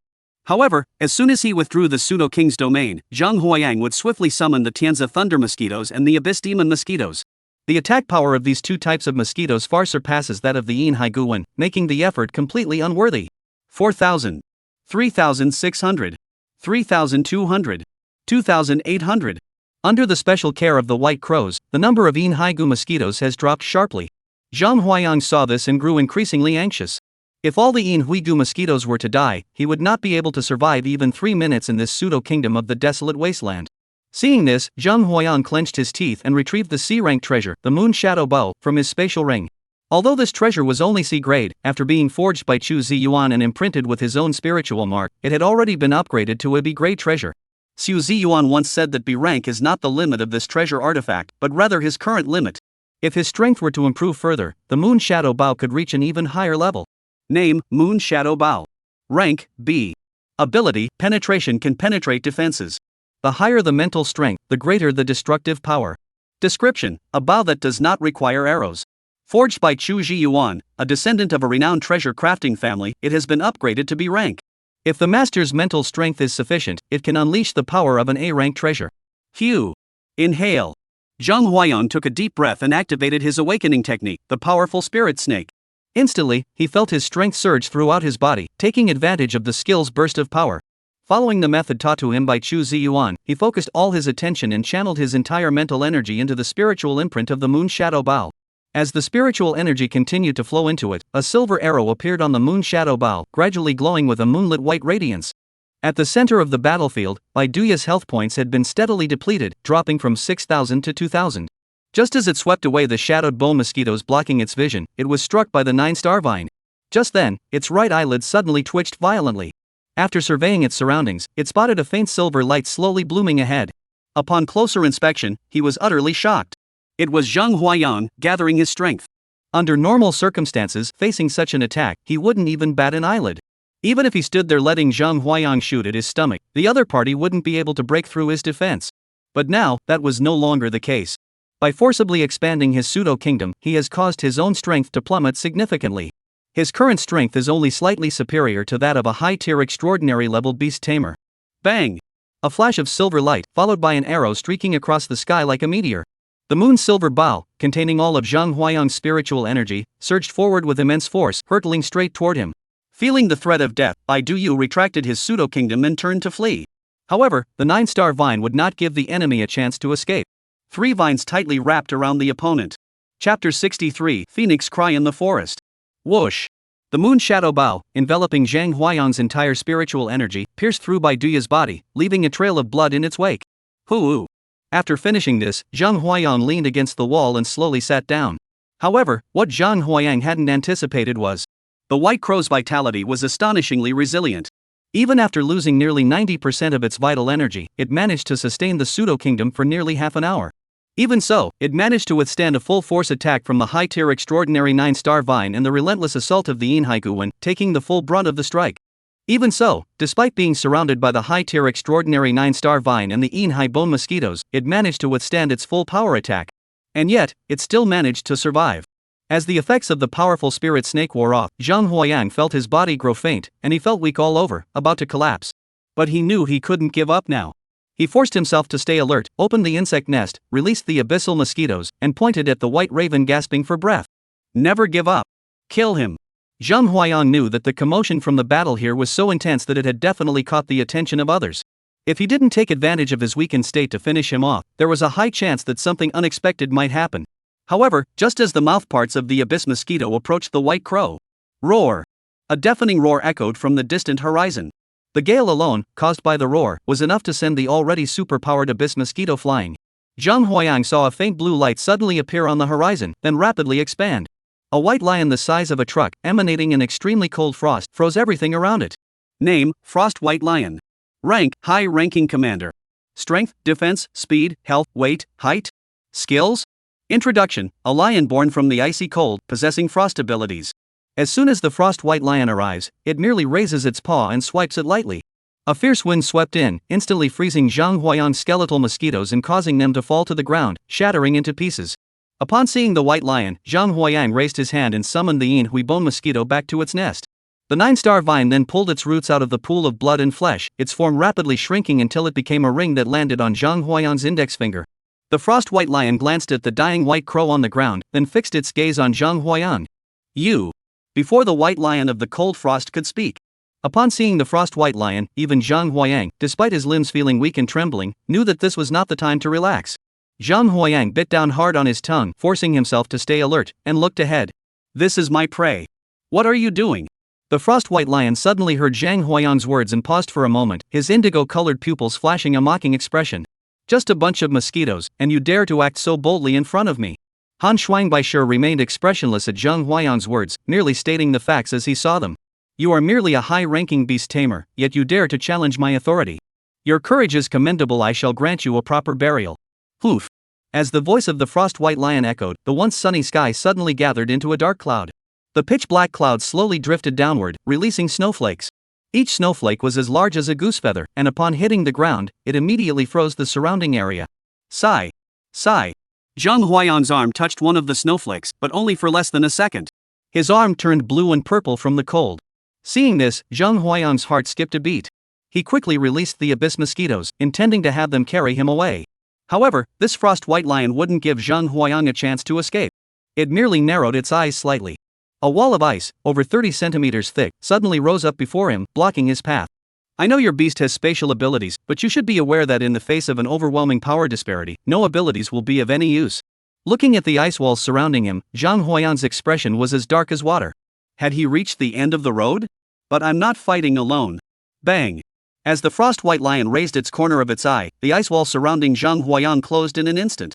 However, as soon as he withdrew the pseudo-king's domain, Zhang Huayang would swiftly summon the Tianzi thunder mosquitoes and the abyss demon mosquitoes. The attack power of these 2 types of mosquitoes far surpasses that of the Yin Haiguan, making the effort completely unworthy. 4,000. 3,600. 3,200. 2,800. Under the special care of the white crows, the number of Yin Haigu mosquitoes has dropped sharply. Zhang Huayang saw this and grew increasingly anxious. If all the Yin Huigu mosquitoes were to die, he would not be able to survive even 3 minutes in this pseudo-kingdom of the desolate wasteland. Seeing this, Zhang Huayan clenched his teeth and retrieved the C-rank treasure, the Moon Shadow Bow, from his spatial ring. Although this treasure was only C-grade, after being forged by Chu Ziyuan and imprinted with his own spiritual mark, it had already been upgraded to a B-grade treasure. Xu Ziyuan once said that B rank is not the limit of this treasure artifact, but rather his current limit. If his strength were to improve further, the Moon Shadow Bow could reach an even higher level. Name: Moon Shadow Bow. Rank: B. Ability: penetration can penetrate defenses. The higher the mental strength, the greater the destructive power. Description: a bow that does not require arrows. Forged by Chu Ziyuan, a descendant of a renowned treasure crafting family, it has been upgraded to B rank. If the master's mental strength is sufficient, it can unleash the power of an A-rank treasure. Phew. Inhale. Zhang Huayan took a deep breath and activated his awakening technique, the powerful spirit snake. Instantly, he felt his strength surge throughout his body, taking advantage of the skill's burst of power. Following the method taught to him by Chu Ziyuan, he focused all his attention and channeled his entire mental energy into the spiritual imprint of the Moon Shadow Bow. As the spiritual energy continued to flow into it, a silver arrow appeared on the Moon Shadow Bow, gradually glowing with a moonlit white radiance. At the center of the battlefield, Bai Duya's health points had been steadily depleted, dropping from 6,000 to 2,000. Just as it swept away the shadowed bow mosquitoes blocking its vision, it was struck by the 9-star vine. Just then, its right eyelid suddenly twitched violently. After surveying its surroundings, it spotted a faint silver light slowly blooming ahead. Upon closer inspection, he was utterly shocked. It was Zhang Huayan, gathering his strength. Under normal circumstances, facing such an attack, he wouldn't even bat an eyelid. Even if he stood there letting Zhang Huayan shoot at his stomach, the other party wouldn't be able to break through his defense. But now, that was no longer the case. By forcibly expanding his pseudo-kingdom, he has caused his own strength to plummet significantly. His current strength is only slightly superior to that of a high-tier extraordinary-level beast tamer. Bang! A flash of silver light, followed by an arrow streaking across the sky like a meteor. The Moon's silver bow, containing all of Zhang Huayan's spiritual energy, surged forward with immense force, hurtling straight toward him. Feeling the threat of death, Bai Duyu retracted his pseudo-kingdom and turned to flee. However, the 9-star vine would not give the enemy a chance to escape. 3 vines tightly wrapped around the opponent. Chapter 63: Phoenix Cry in the Forest. Whoosh! The Moon Shadow Bow, enveloping Zhang Huayan's entire spiritual energy, pierced through Bai Duya's body, leaving a trail of blood in its wake. Hoo! After finishing this, Zhang Huayan leaned against the wall and slowly sat down. However, what Zhang Huayan hadn't anticipated was the White Crow's vitality was astonishingly resilient. Even after losing nearly 90% of its vital energy, it managed to sustain the pseudo-kingdom for nearly half an hour. Even so, it managed to withstand a full-force attack from the high-tier extraordinary 9-star vine and the relentless assault of the Inhaiguan, taking the full brunt of the strike. Even so, despite being surrounded by the high-tier extraordinary 9-star vine and the Inhai bone mosquitoes, it managed to withstand its full power attack. And yet, it still managed to survive. As the effects of the powerful spirit snake wore off, Zhang Huayan felt his body grow faint, and he felt weak all over, about to collapse. But he knew he couldn't give up now. He forced himself to stay alert, opened the insect nest, released the abyssal mosquitoes, and pointed at the white raven gasping for breath. Never give up. Kill him. Zhang Huayan knew that the commotion from the battle here was so intense that it had definitely caught the attention of others. If he didn't take advantage of his weakened state to finish him off, there was a high chance that something unexpected might happen. However, just as the mouthparts of the abyss mosquito approached the white crow, roar! A deafening roar echoed from the distant horizon. The gale alone, caused by the roar, was enough to send the already super-powered abyss mosquito flying. Zhang Huayan saw a faint blue light suddenly appear on the horizon, then rapidly expand. A white lion the size of a truck, emanating an extremely cold frost, froze everything around it. Name: Frost White Lion. Rank: High-ranking Commander. Strength, Defense, Speed, Health, Weight, Height. Skills. Introduction: a lion born from the icy cold, possessing frost abilities. As soon as the frost white lion arrives, it merely raises its paw and swipes it lightly. A fierce wind swept in, instantly freezing Zhang Huayan's skeletal mosquitoes and causing them to fall to the ground, shattering into pieces. Upon seeing the white lion, Zhang Huayan raised his hand and summoned the Inhui bone mosquito back to its nest. The 9-star vine then pulled its roots out of the pool of blood and flesh, its form rapidly shrinking until it became a ring that landed on Zhang Huayan's index finger. The frost white lion glanced at the dying white crow on the ground, then fixed its gaze on Zhang Huayan. You! Before the white lion of the cold frost could speak. Upon seeing the frost white lion, even Zhang Huayan, despite his limbs feeling weak and trembling, knew that this was not the time to relax. Zhang Huayan bit down hard on his tongue, forcing himself to stay alert, and looked ahead. This is my prey. What are you doing? The frost white lion suddenly heard Zhang Huayan's words and paused for a moment, his indigo-colored pupils flashing a mocking expression. Just a bunch of mosquitoes, and you dare to act so boldly in front of me. Han Shuangbaishe remained expressionless at Zheng Huayang's words, merely stating the facts as he saw them. You are merely a high-ranking beast tamer, yet you dare to challenge my authority. Your courage is commendable. I shall grant you a proper burial. Poof. As the voice of the frost white lion echoed, the once sunny sky suddenly gathered into a dark cloud. The pitch-black cloud slowly drifted downward, releasing snowflakes. Each snowflake was as large as a goose feather, and upon hitting the ground, it immediately froze the surrounding area. Sigh. Sigh. Zheng Huayang's arm touched one of the snowflakes, but only for less than a second. His arm turned blue and purple from the cold. Seeing this, Zheng Huayang's heart skipped a beat. He quickly released the abyss mosquitoes, intending to have them carry him away. However, this frost white lion wouldn't give Zheng Huayang a chance to escape. It merely narrowed its eyes slightly. A wall of ice, over 30 centimeters thick, suddenly rose up before him, blocking his path. I know your beast has spatial abilities, but you should be aware that in the face of an overwhelming power disparity, no abilities will be of any use. Looking at the ice walls surrounding him, Zheng Huayang's expression was as dark as water. Had he reached the end of the road? But I'm not fighting alone. Bang! As the frost white lion raised its corner of its eye, the ice wall surrounding Zheng Huayang closed in an instant.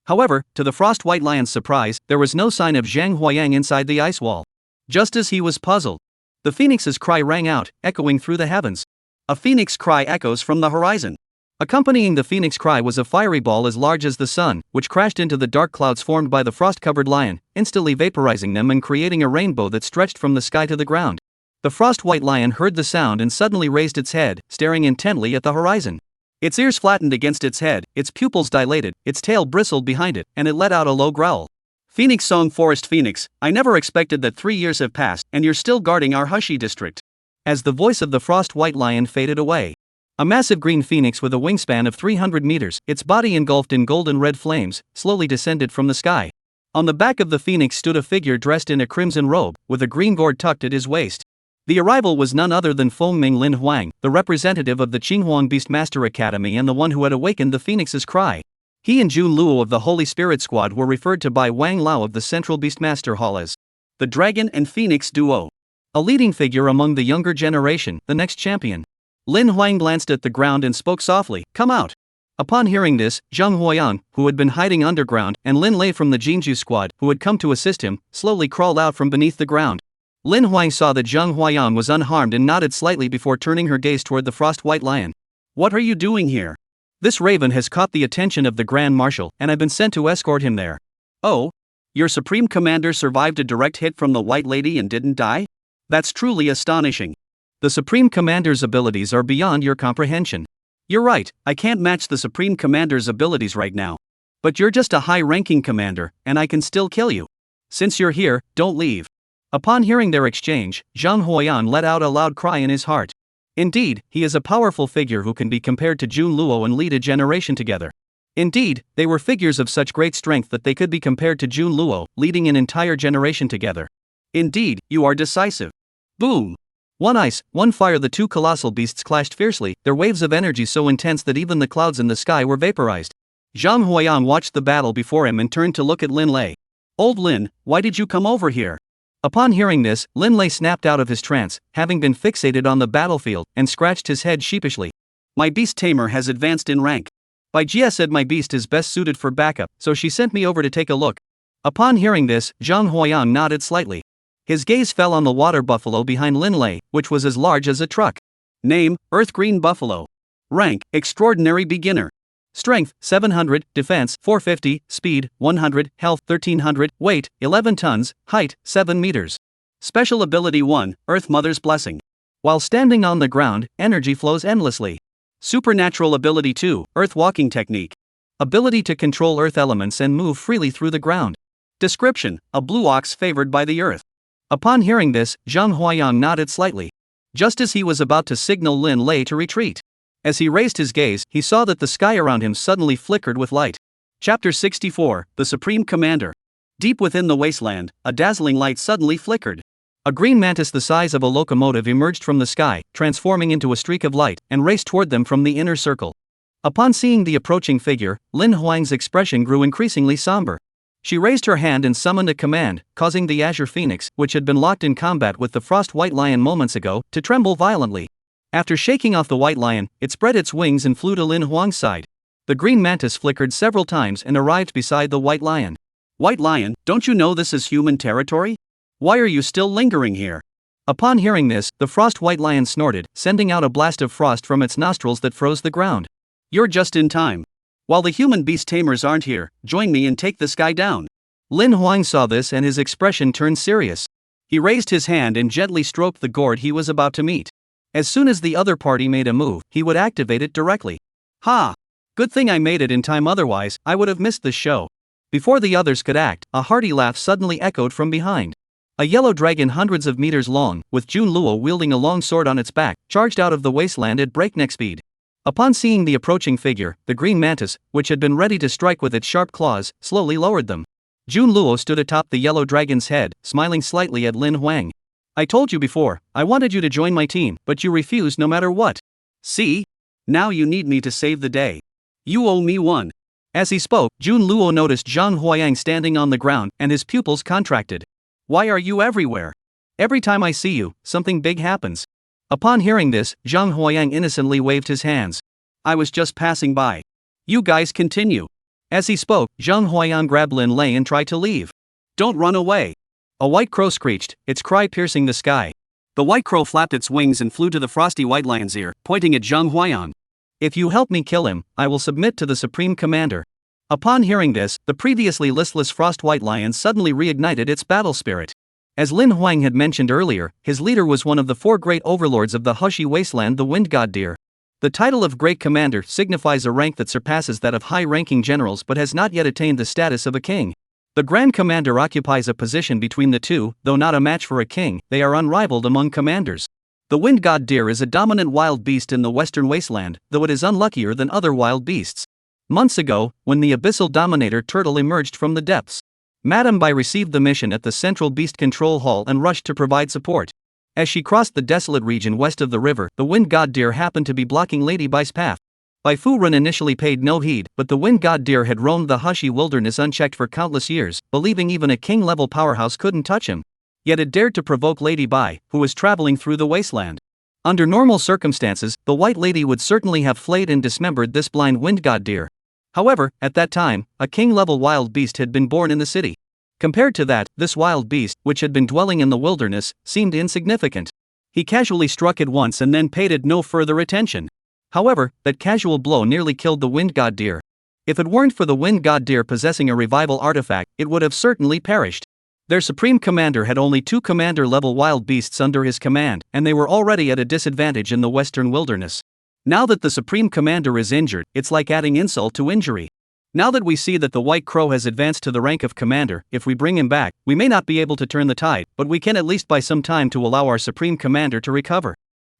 However, to the frost white lion's surprise, there was no sign of Zheng Huayang inside the ice wall. Just as he was puzzled, the phoenix's cry rang out, echoing through the heavens. A phoenix cry echoes from the horizon. Accompanying the phoenix cry was a fiery ball as large as the sun, which crashed into the dark clouds formed by the frost-covered lion, instantly vaporizing them and creating a rainbow that stretched from the sky to the ground. The frost white lion heard the sound and suddenly raised its head, staring intently at the horizon. Its ears flattened against its head, its pupils dilated, its tail bristled behind it, and it let out a low growl. Phoenix Song Forest Phoenix, I never expected that 3 years have passed and you're still guarding our Hushi district. As the voice of the frost white lion faded away, a massive green phoenix with a wingspan of 300 meters, its body engulfed in golden red flames, slowly descended from the sky. On the back of the phoenix stood a figure dressed in a crimson robe, with a green gourd tucked at his waist. The arrival was none other than Fengming Lin Huang, the representative of the Qinghuang Beastmaster Academy and the one who had awakened the phoenix's cry. He and Jun Luo of the Holy Spirit Squad were referred to by Wang Lao of the Central Beastmaster Hall as the Dragon and Phoenix Duo. A leading figure among the younger generation, the next champion. Lin Huang glanced at the ground and spoke softly, "Come out." Upon hearing this, Zheng Huayang, who had been hiding underground, and Lin Lei from the Jinju squad, who had come to assist him, slowly crawled out from beneath the ground. Lin Huang saw that Zheng Huayang was unharmed and nodded slightly before turning her gaze toward the frost white lion. "What are you doing here? This raven has caught the attention of the Grand Marshal, and I've been sent to escort him there." "Oh? Your Supreme Commander survived a direct hit from the White Lady and didn't die? That's truly astonishing. The Supreme Commander's abilities are beyond your comprehension. You're right, I can't match the Supreme Commander's abilities right now. But you're just a high-ranking commander, and I can still kill you. Since you're here, don't leave." Upon hearing their exchange, Zheng Huayang let out a loud cry in his heart. Indeed, he is a powerful figure who can be compared to Jun Luo and lead a generation together. Indeed, they were figures of such great strength that they could be compared to Jun Luo, leading an entire generation together. Indeed, you are decisive. Boom! One ice, one fire. The two colossal beasts clashed fiercely, their waves of energy so intense that even the clouds in the sky were vaporized. Zheng Huayang watched the battle before him and turned to look at Lin Lei. "Old Lin, why did you come over here?" Upon hearing this, Lin Lei snapped out of his trance, having been fixated on the battlefield, and scratched his head sheepishly. "My beast tamer has advanced in rank. Bai Jia said my beast is best suited for backup, so she sent me over to take a look." Upon hearing this, Zheng Huayang nodded slightly. His gaze fell on the water buffalo behind Lin Lei, which was as large as a truck. Name, Earth Green Buffalo. Rank, Extraordinary Beginner. Strength, 700, Defense, 450, Speed, 100, Health, 1300, Weight, 11 tons, Height, 7 meters. Special Ability 1, Earth Mother's Blessing. While standing on the ground, energy flows endlessly. Supernatural Ability 2, Earth Walking Technique. Ability to control earth elements and move freely through the ground. Description, a blue ox favored by the earth. Upon hearing this, Zheng Huayang nodded slightly. Just as he was about to signal Lin Lei to retreat. As he raised his gaze, he saw that the sky around him suddenly flickered with light. Chapter 64, The Supreme Commander. Deep within the wasteland, a dazzling light suddenly flickered. A green mantis the size of a locomotive emerged from the sky, transforming into a streak of light, and raced toward them from the inner circle. Upon seeing the approaching figure, Lin Huang's expression grew increasingly somber. She raised her hand and summoned a command, causing the Azure Phoenix, which had been locked in combat with the Frost White Lion moments ago, to tremble violently. After shaking off the White Lion, it spread its wings and flew to Lin Huang's side. The green mantis flickered several times and arrived beside the white lion. White lion, don't you know this is human territory? Why are you still lingering here? Upon hearing this, the frost white lion snorted, sending out a blast of frost from its nostrils that froze the ground. You're just in time. While the human beast tamers aren't here, join me and take this guy down. Lin Huang saw this and his expression turned serious. He raised his hand and gently stroked the gourd he was about to meet. As soon as the other party made a move, he would activate it directly. Ha! Good thing I made it in time, otherwise I would have missed this show. Before the others could act, a hearty laugh suddenly echoed from behind. A yellow dragon hundreds of meters long, with Jun Luo wielding a long sword on its back, charged out of the wasteland at breakneck speed. Upon seeing the approaching figure, the green mantis, which had been ready to strike with its sharp claws, slowly lowered them. Jun Luo stood atop the yellow dragon's head, smiling slightly at Lin Huang. I told you before, I wanted you to join my team, but you refused no matter what. See? Now you need me to save the day. You owe me one. As he spoke, Jun Luo noticed Zhang Huayang standing on the ground, and his pupils contracted. Why are you everywhere? Every time I see you, something big happens. Upon hearing this, Zhang Huayang innocently waved his hands. I was just passing by. You guys continue. As he spoke, Zhang Huayang grabbed Lin Lei and tried to leave. Don't run away. A white crow screeched, its cry piercing the sky. The white crow flapped its wings and flew to the frosty white lion's ear, pointing at Zhang Huayang. If you help me kill him, I will submit to the Supreme Commander. Upon hearing this, the previously listless frost white lion suddenly reignited its battle spirit. As Lin Huang had mentioned earlier, his leader was one of the 4 great overlords of the Hushi Wasteland, the Wind God Deer. The title of Great Commander signifies a rank that surpasses that of high-ranking generals but has not yet attained the status of a king. The Grand Commander occupies a position between the two, though not a match for a king, they are unrivaled among commanders. The Wind God Deer is a dominant wild beast in the Western Wasteland, though it is unluckier than other wild beasts. Months ago, when the Abyssal Dominator Turtle emerged from the depths, Madame Bai received the mission at the Central Beast Control Hall and rushed to provide support. As she crossed the desolate region west of the river, the Wind God Deer happened to be blocking Lady Bai's path. Bai Furen initially paid no heed, but the Wind God Deer had roamed the Hushi wilderness unchecked for countless years, believing even a king-level powerhouse couldn't touch him. Yet it dared to provoke Lady Bai, who was traveling through the wasteland. Under normal circumstances, the White Lady would certainly have flayed and dismembered this blind Wind God Deer. However, at that time, a king-level wild beast had been born in the city. Compared to that, this wild beast, which had been dwelling in the wilderness, seemed insignificant. He casually struck it once and then paid it no further attention. However, that casual blow nearly killed the Wind God Deer. If it weren't for the Wind God Deer possessing a revival artifact, it would have certainly perished. Their supreme commander had only 2 commander-level wild beasts under his command, and they were already at a disadvantage in the western wilderness. Now that the supreme commander is injured, it's like adding insult to injury. Now that we see that the White Crow has advanced to the rank of commander, if we bring him back, we may not be able to turn the tide, but we can at least buy some time to allow our supreme commander to recover.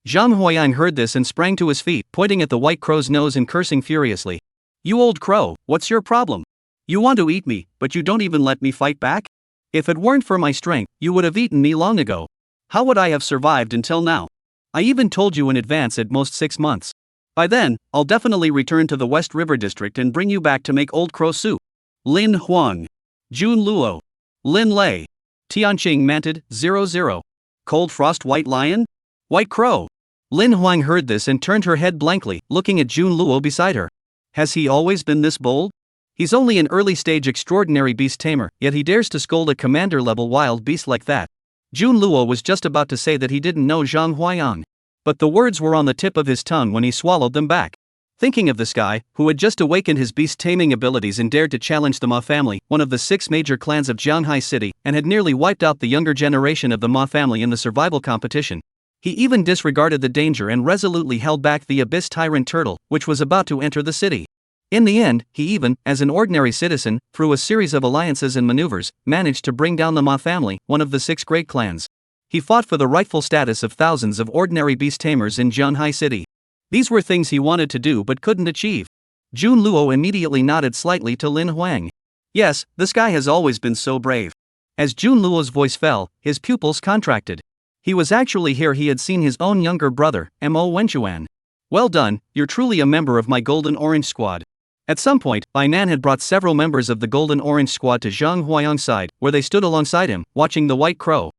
Zhang Huayang heard this and sprang to his feet, pointing at the White Crow's nose and cursing furiously. You old crow, what's your problem? You want to eat me, but you don't even let me fight back? If it weren't for my strength, you would have eaten me long ago. How would I have survived until now? I even told you in advance at most 6 months. By then, I'll definitely return to the West River District and bring you back to make Old Crow soup. Lin Huang. Jun Luo. Lin Lei. Tianqing Mantid, 00. Cold Frost White Lion? White Crow. Lin Huang heard this and turned her head blankly, looking at Jun Luo beside her. Has he always been this bold? He's only an early-stage extraordinary beast tamer, yet he dares to scold a commander-level wild beast like that. Jun Luo was just about to say that he didn't know Zhang Huayang. But the words were on the tip of his tongue when he swallowed them back. Thinking of this guy, who had just awakened his beast-taming abilities and dared to challenge the Ma family, one of the 6 major clans of Jianghai City, and had nearly wiped out the younger generation of the Ma family in the survival competition. He even disregarded the danger and resolutely held back the Abyss Tyrant Turtle, which was about to enter the city. In the end, he even, as an ordinary citizen, through a series of alliances and maneuvers, managed to bring down the Ma family, one of the 6 great clans. He fought for the rightful status of thousands of ordinary beast tamers in Jianghai City. These were things he wanted to do but couldn't achieve. Jun Luo immediately nodded slightly to Lin Huang. Yes, this guy has always been so brave. As Jun Luo's voice fell, his pupils contracted. He was actually here. He had seen his own younger brother, Mo Wenchuan. Well done, you're truly a member of my Golden Orange Squad. At some point, Bai Nan had brought several members of the Golden Orange Squad to Zhang Huayang's side, where they stood alongside him, watching the White Crow.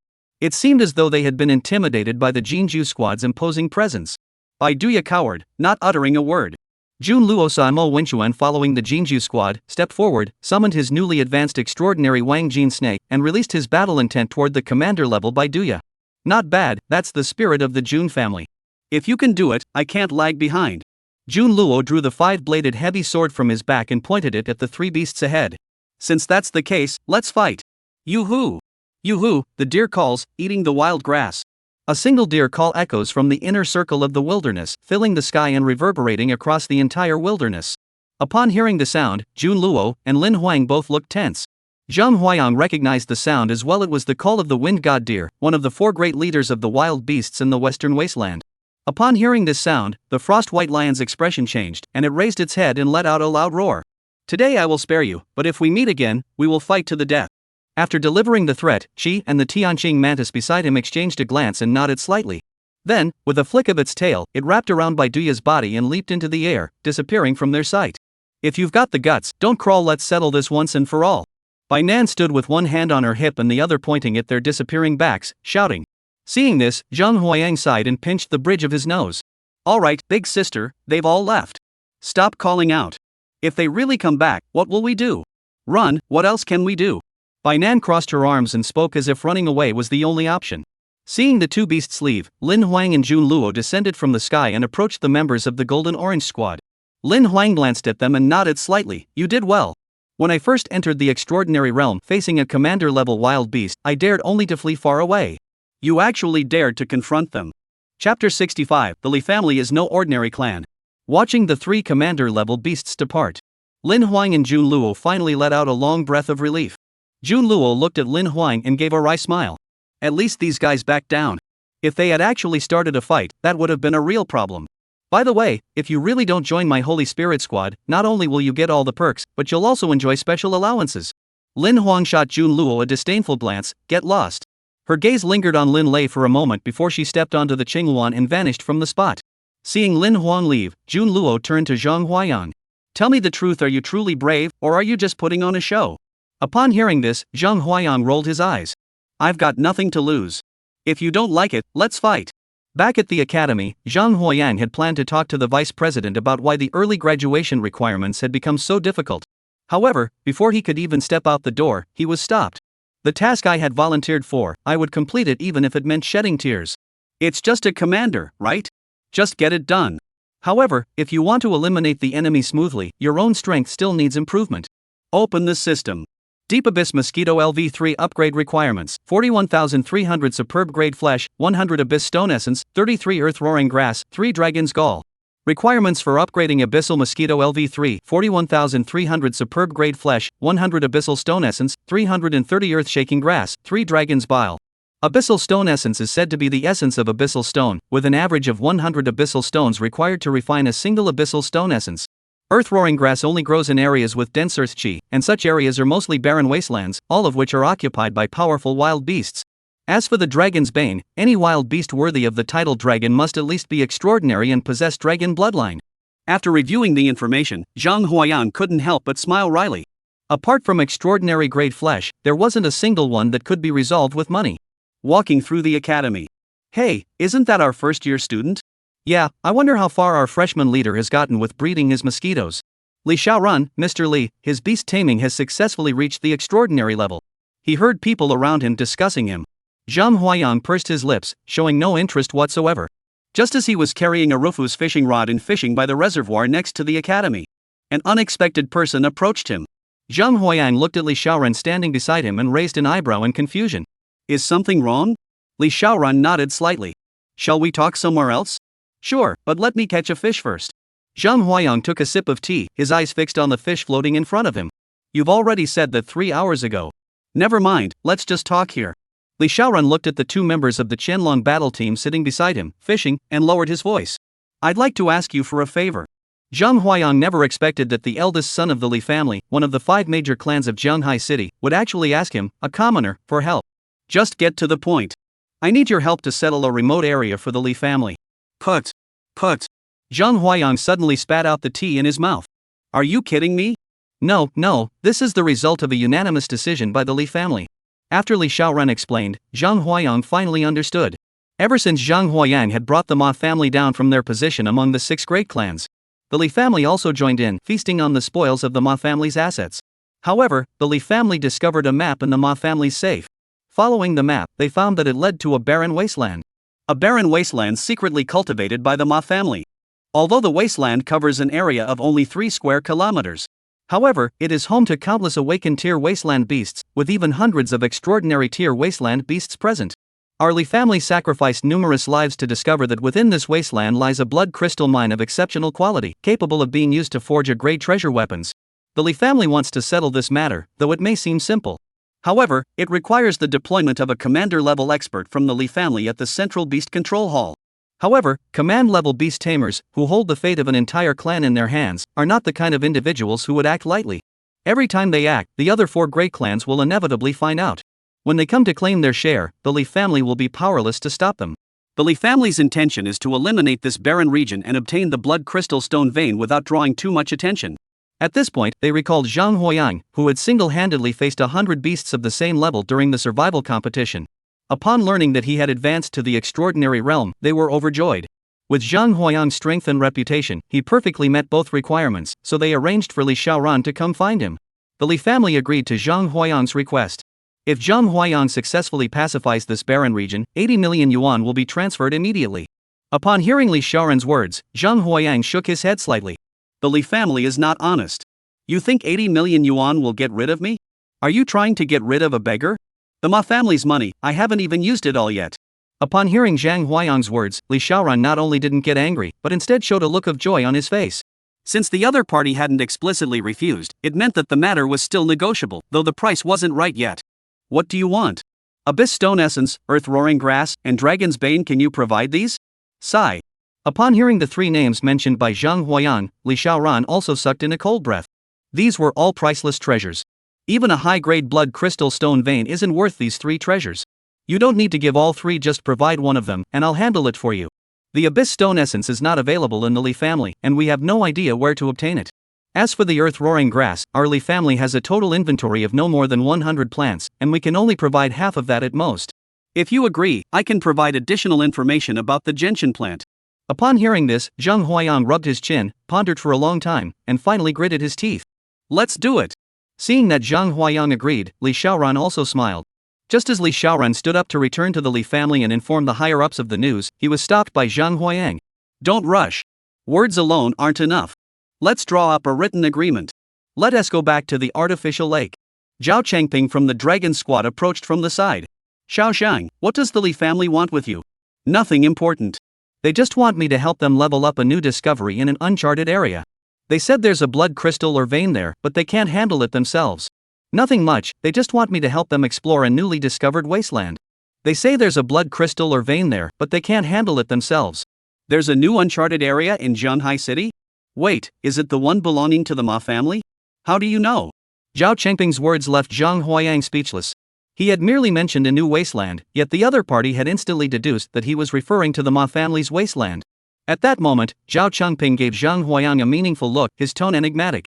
It seemed as though they had been intimidated by the Jinju squad's imposing presence. Bai Duya cowered, not uttering a word. Jun Luo saw Mo Wenchuan following the Jinju squad, stepped forward, summoned his newly advanced extraordinary Wang Jin snake, and released his battle intent toward the commander level by Duya. Not bad, that's the spirit of the Jun family. If you can do it, I can't lag behind. Jun Luo drew the 5-bladed heavy sword from his back and pointed it at the 3 beasts ahead. Since that's the case, let's fight. Yoo-hoo! Yoo-hoo, the deer calls, eating the wild grass. A single deer call echoes from the inner circle of the wilderness, filling the sky and reverberating across the entire wilderness. Upon hearing the sound, Jun Luo and Lin Huang both looked tense. Zhang Huayang recognized the sound as well. It was the call of the wind god deer, one of the 4 great leaders of the wild beasts in the western wasteland. Upon hearing this sound, the frost-white lion's expression changed, and it raised its head and let out a loud roar. Today I will spare you, but if we meet again, we will fight to the death. After delivering the threat, Qi and the Tianqing mantis beside him exchanged a glance and nodded slightly. Then, with a flick of its tail, it wrapped around by Duya's body and leaped into the air, disappearing from their sight. If you've got the guts, don't crawl, let's settle this once and for all. Bai Nan stood with one hand on her hip and the other pointing at their disappearing backs, shouting. Seeing this, Zhang Huayang sighed and pinched the bridge of his nose. Alright, big sister, they've all left. Stop calling out. If they really come back, what will we do? Run, what else can we do? Bai Nan crossed her arms and spoke as if running away was the only option. Seeing the 2 beasts leave, Lin Huang and Jun Luo descended from the sky and approached the members of the Golden Orange Squad. Lin Huang glanced at them and nodded slightly. You did well. When I first entered the extraordinary realm facing a commander-level wild beast, I dared only to flee far away. You actually dared to confront them. Chapter 65. The Li family is no ordinary clan. Watching the 3 commander-level beasts depart, Lin Huang and Jun Luo finally let out a long breath of relief. Jun Luo looked at Lin Huang and gave a wry smile. At least these guys backed down. If they had actually started a fight, that would have been a real problem. By the way, if you really don't join my Holy Spirit squad, not only will you get all the perks, but you'll also enjoy special allowances. Lin Huang shot Jun Luo a disdainful glance. Get lost. Her gaze lingered on Lin Lei for a moment before she stepped onto the Qinghuan and vanished from the spot. Seeing Lin Huang leave, Jun Luo turned to Zhang Huayang. Tell me the truth, are you truly brave, or are you just putting on a show? Upon hearing this, Zhang Huayang rolled his eyes. I've got nothing to lose. If you don't like it, let's fight. Back at the academy, Zhang Huayang had planned to talk to the vice president about why the early graduation requirements had become so difficult. However, before he could even step out the door, he was stopped. The task I had volunteered for, I would complete it even if it meant shedding tears. It's just a commander, right? Just get it done. However, if you want to eliminate the enemy smoothly, your own strength still needs improvement. Open the system. Deep Abyss Mosquito LV3 upgrade requirements: 41,300 superb grade flesh, 100 Abyss Stone Essence, 33 Earth Roaring Grass, 3 Dragon's Gall. Requirements for upgrading Abyssal Mosquito LV3: 41,300 superb grade flesh, 100 Abyssal Stone Essence, 330 Earth Shaking Grass, 3 Dragon's Bile. Abyssal Stone Essence is said to be the essence of Abyssal Stone, with an average of 100 Abyssal Stones required to refine a single Abyssal Stone Essence. Earth-roaring grass only grows in areas with dense earth chi, and such areas are mostly barren wastelands, all of which are occupied by powerful wild beasts. As for the Dragon's Bane, any wild beast worthy of the title dragon must at least be extraordinary and possess dragon bloodline. After reviewing the information, Zhang Huayang couldn't help but smile wryly. Apart from extraordinary grade flesh, there wasn't a single one that could be resolved with money. Walking through the academy. Hey, isn't that our first-year student? Yeah, I wonder how far our freshman leader has gotten with breeding his mosquitoes. Li Xiaorun, Mr. Li, his beast taming has successfully reached the extraordinary level. He heard people around him discussing him. Zhang Huayang pursed his lips, showing no interest whatsoever. Just as he was carrying a Rufus fishing rod and fishing by the reservoir next to the academy, an unexpected person approached him. Zhang Huayang looked at Li Xiaorun standing beside him and raised an eyebrow in confusion. Is something wrong? Li Xiaorun nodded slightly. Shall we talk somewhere else? Sure, but let me catch a fish first. Zhang Huayang took a sip of tea, his eyes fixed on the fish floating in front of him. You've already said that 3 hours ago. Never mind, let's just talk here. Li Xiaorun looked at the 2 members of the Qianlong battle team sitting beside him, fishing, and lowered his voice. I'd like to ask you for a favor. Zhang Huayang never expected that the eldest son of the Li family, one of the 5 major clans of Jianghai City, would actually ask him, a commoner, for help. Just get to the point. I need your help to settle a remote area for the Li family. Put. Zhang Huayang suddenly spat out the tea in his mouth. Are you kidding me? No, this is the result of a unanimous decision by the Li family. After Li Xiaorun explained, Zhang Huayang finally understood. Ever since Zhang Huayang had brought the Ma family down from their position among the 6 great clans, The Li family also joined in, feasting on the spoils of the Ma family's assets. However, the Li family discovered a map in the Ma family's safe. Following the map, they found that it led to a barren wasteland. A barren wasteland secretly cultivated by the Ma family. Although the wasteland covers an area of only 3 square kilometers. However, it is home to countless awakened tier wasteland beasts, with even hundreds of extraordinary tier wasteland beasts present. Our Li family sacrificed numerous lives to discover that within this wasteland lies a blood crystal mine of exceptional quality, capable of being used to forge a great treasure weapons. The Li family wants to settle this matter, though it may seem simple. However, it requires the deployment of a commander-level expert from the Li family at the central beast control hall. However, command-level beast tamers, who hold the fate of an entire clan in their hands, are not the kind of individuals who would act lightly. Every time they act, the other 4 great clans will inevitably find out. When they come to claim their share, the Li family will be powerless to stop them. The Li family's intention is to eliminate this barren region and obtain the blood crystal stone vein without drawing too much attention. At this point, they recalled Zhang Huayang, who had single-handedly faced 100 beasts of the same level during the survival competition. Upon learning that he had advanced to the extraordinary realm, they were overjoyed. With Zhang Huayang's strength and reputation, he perfectly met both requirements, so they arranged for Li Xiaoran to come find him. The Li family agreed to Zhang Huayang's request. If Zhang Huayang successfully pacifies this barren region, 80 million yuan will be transferred immediately. Upon hearing Li Xiaoran's words, Zhang Huayang shook his head slightly. The Li family is not honest. You think 80 million yuan will get rid of me? Are you trying to get rid of a beggar? The Ma family's money, I haven't even used it all yet. Upon hearing Zhang Huayang's words, Li Xiaoran not only didn't get angry, but instead showed a look of joy on his face. Since the other party hadn't explicitly refused, it meant that the matter was still negotiable, though the price wasn't right yet. What do you want? Abyss Stone Essence, Earth Roaring Grass, and Dragon's Bane, can you provide these? Sigh. Upon hearing the 3 names mentioned by Zhang Huayang, Li Xiaoran also sucked in a cold breath. These were all priceless treasures. Even a high-grade blood crystal stone vein isn't worth these 3 treasures. You don't need to give all 3, just provide one of them, and I'll handle it for you. The Abyss Stone Essence is not available in the Li family, and we have no idea where to obtain it. As for the Earth Roaring Grass, our Li family has a total inventory of no more than 100 plants, and we can only provide half of that at most. If you agree, I can provide additional information about the gentian plant. Upon hearing this, Zhang Huayang rubbed his chin, pondered for a long time, and finally gritted his teeth. Let's do it. Seeing that Zhang Huayang agreed, Li Xiaoran also smiled. Just as Li Xiaoran stood up to return to the Li family and inform the higher-ups of the news, he was stopped by Zhang Huayang. Don't rush. Words alone aren't enough. Let's draw up a written agreement. Let us go back to the artificial lake. Zhao Changping from the Dragon Squad approached from the side. Xiao Shang, what does the Li family want with you? Nothing important. They just want me to help them level up a new discovery in an uncharted area. They said there's a blood crystal or vein there, but they can't handle it themselves. Nothing much, they just want me to help them explore a newly discovered wasteland. They say there's a blood crystal or vein there, but they can't handle it themselves. There's a new uncharted area in Zhanhai City? Wait, is it the one belonging to the Ma family? How do you know? Zhao Chengping's words left Zhang Huayang speechless. He had merely mentioned a new wasteland, yet the other party had instantly deduced that he was referring to the Ma family's wasteland. At that moment, Zhao Chengping gave Zhang Huayang a meaningful look, his tone enigmatic.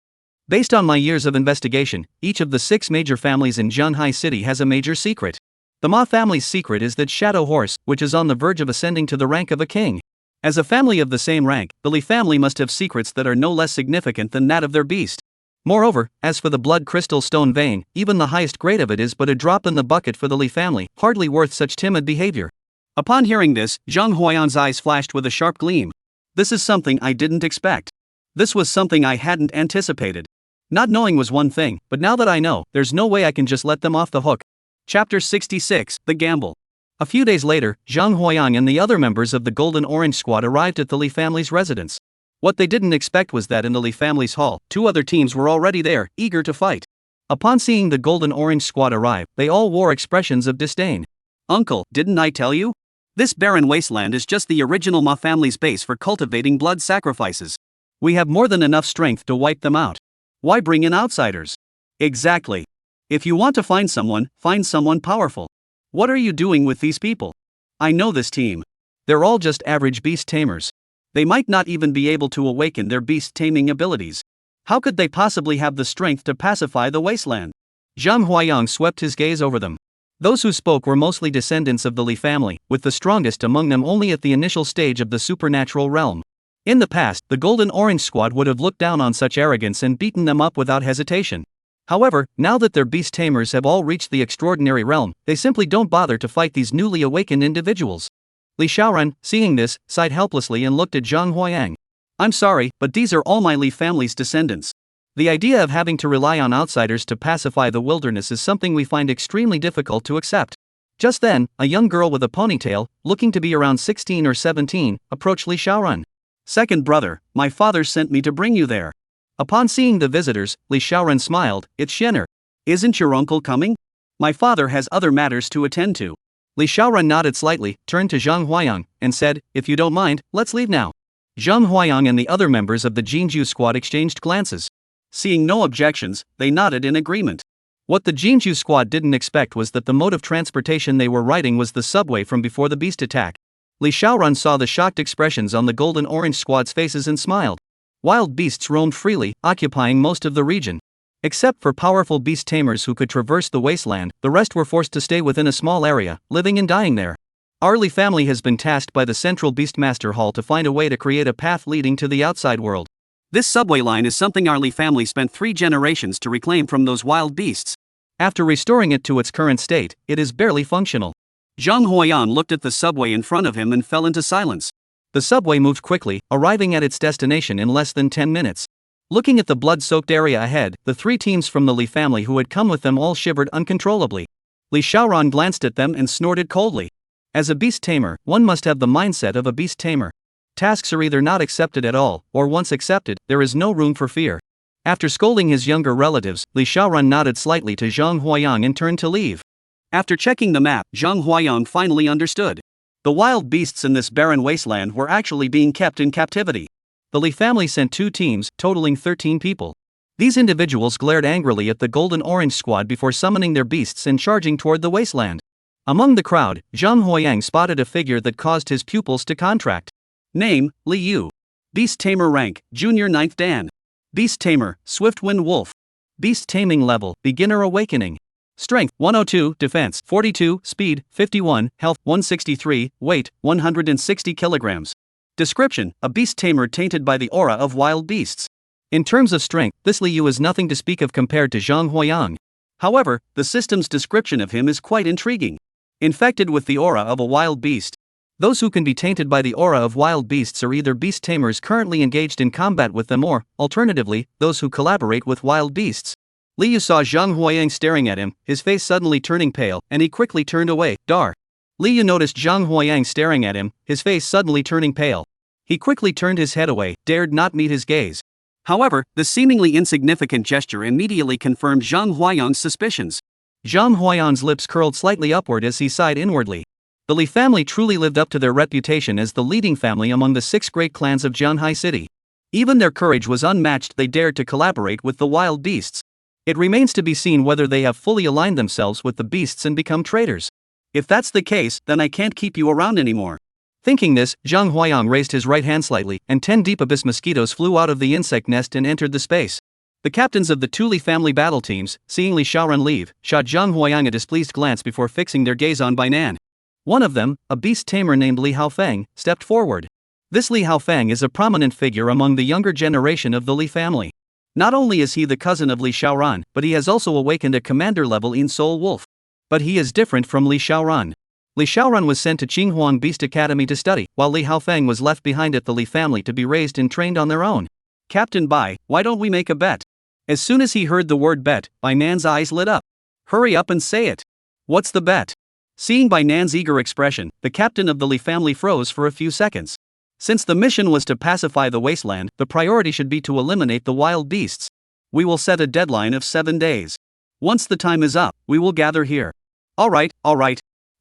Based on my years of investigation, each of the 6 major families in Zhanhai City has a major secret. The Ma family's secret is that Shadow Horse, which is on the verge of ascending to the rank of a king. As a family of the same rank, the Li family must have secrets that are no less significant than that of their beast. Moreover, as for the blood crystal stone vein, even the highest grade of it is but a drop in the bucket for the Li family, hardly worth such timid behavior. Upon hearing this, Zhang Huayang's eyes flashed with a sharp gleam. This is something I didn't expect. This was something I hadn't anticipated. Not knowing was one thing, but now that I know, there's no way I can just let them off the hook. Chapter 66, The Gamble. A few days later, Zhang Huayang and the other members of the Golden Orange Squad arrived at the Li family's residence. What they didn't expect was that in the Li family's hall, 2 other teams were already there, eager to fight. Upon seeing the Golden Orange Squad arrive, they all wore expressions of disdain. Uncle, didn't I tell you? This barren wasteland is just the original Ma family's base for cultivating blood sacrifices. We have more than enough strength to wipe them out. Why bring in outsiders? Exactly. If you want to find someone powerful. What are you doing with these people? I know this team. They're all just average beast tamers. They might not even be able to awaken their beast taming abilities. How could they possibly have the strength to pacify the wasteland? Zhang Huayang swept his gaze over them. Those who spoke were mostly descendants of the Li family, with the strongest among them only at the initial stage of the supernatural realm. In the past, the Golden Orange Squad would have looked down on such arrogance and beaten them up without hesitation. However, now that their beast tamers have all reached the extraordinary realm, they simply don't bother to fight these newly awakened individuals. Li Xiaoran, seeing this, sighed helplessly and looked at Zhang Huayang. I'm sorry, but these are all my Li family's descendants. The idea of having to rely on outsiders to pacify the wilderness is something we find extremely difficult to accept. Just then, a young girl with a ponytail, looking to be around 16 or 17, approached Li Xiaoran. Second brother, my father sent me to bring you there. Upon seeing the visitors, Li Xiaoran smiled. It's Shen'er. Isn't your uncle coming? My father has other matters to attend to. Li Xiaoran nodded slightly, turned to Zhang Huayang, and said, if you don't mind, let's leave now. Zhang Huayang and the other members of the Jinju squad exchanged glances. Seeing no objections, they nodded in agreement. What the Jinju squad didn't expect was that the mode of transportation they were riding was the subway from before the beast attack. Li Xiaoran saw the shocked expressions on the Golden Orange squad's faces and smiled. Wild beasts roamed freely, occupying most of the region. Except for powerful beast tamers who could traverse the wasteland, the rest were forced to stay within a small area, living and dying there. Our Li family has been tasked by the Central Beastmaster Hall to find a way to create a path leading to the outside world. This subway line is something our Li family spent 3 generations to reclaim from those wild beasts. After restoring it to its current state, it is barely functional. Zhang Huayan looked at the subway in front of him and fell into silence. The subway moved quickly, arriving at its destination in less than 10 minutes. Looking at the blood-soaked area ahead, the 3 teams from the Li family who had come with them all shivered uncontrollably. Li Xiaoran glanced at them and snorted coldly. As a beast tamer, one must have the mindset of a beast tamer. Tasks are either not accepted at all, or once accepted, there is no room for fear. After scolding his younger relatives, Li Xiaoran nodded slightly to Zhang Huayang and turned to leave. After checking the map, Zhang Huayang finally understood. The wild beasts in this barren wasteland were actually being kept in captivity. The Li family sent 2 teams, totaling 13 people. These individuals glared angrily at the Golden Orange squad before summoning their beasts and charging toward the wasteland. Among the crowd, Zhang Huayang spotted a figure that caused his pupils to contract. Name, Li Yu. Beast Tamer rank, Junior 9th Dan. Beast Tamer, Swiftwind Wolf. Beast Taming level, Beginner Awakening. Strength, 102, Defense, 42, Speed, 51, Health, 163, Weight, 160 kilograms. Description, a beast tamer tainted by the aura of wild beasts. In terms of strength, this Li Yu is nothing to speak of compared to Zhang Huayang. However, the system's description of him is quite intriguing. Infected with the aura of a wild beast. Those who can be tainted by the aura of wild beasts are either beast tamers currently engaged in combat with them or, alternatively, those who collaborate with wild beasts. Li Yu saw Zhang Huayang staring at him, his face suddenly turning pale, and he quickly turned away. Dar. Li Yu noticed Zhang Huayang staring at him, his face suddenly turning pale. He quickly turned his head away, dared not meet his gaze. However, the seemingly insignificant gesture immediately confirmed Zhang Huayang's suspicions. Zhang Huayang's lips curled slightly upward as he sighed inwardly. The Li family truly lived up to their reputation as the leading family among the 6 great clans of Jianhai City. Even their courage was unmatched. They dared to collaborate with the wild beasts. It remains to be seen whether they have fully aligned themselves with the beasts and become traitors. If that's the case, then I can't keep you around anymore. Thinking this, Zhang Huayang raised his right hand slightly, and 10 deep abyss mosquitoes flew out of the insect nest and entered the space. The captains of the 2 Li family battle teams, seeing Li Xiaoran leave, shot Zhang Huayang a displeased glance before fixing their gaze on Bainan. One of them, a beast tamer named Li Haofeng, stepped forward. This Li Haofeng is a prominent figure among the younger generation of the Li family. Not only is he the cousin of Li Xiaoran, but he has also awakened a commander level in Soul Wolf. But he is different from Li Xiaoran. Li Xiaoran was sent to Qinghuang Beast Academy to study, while Li Haofeng was left behind at the Li family to be raised and trained on their own. Captain Bai, why don't we make a bet? As soon as he heard the word bet, Bai Nan's eyes lit up. Hurry up and say it. What's the bet? Seeing Bai Nan's eager expression, the captain of the Li family froze for a few seconds. Since the mission was to pacify the wasteland, the priority should be to eliminate the wild beasts. We will set a deadline of 7 days. Once the time is up, we will gather here. Alright.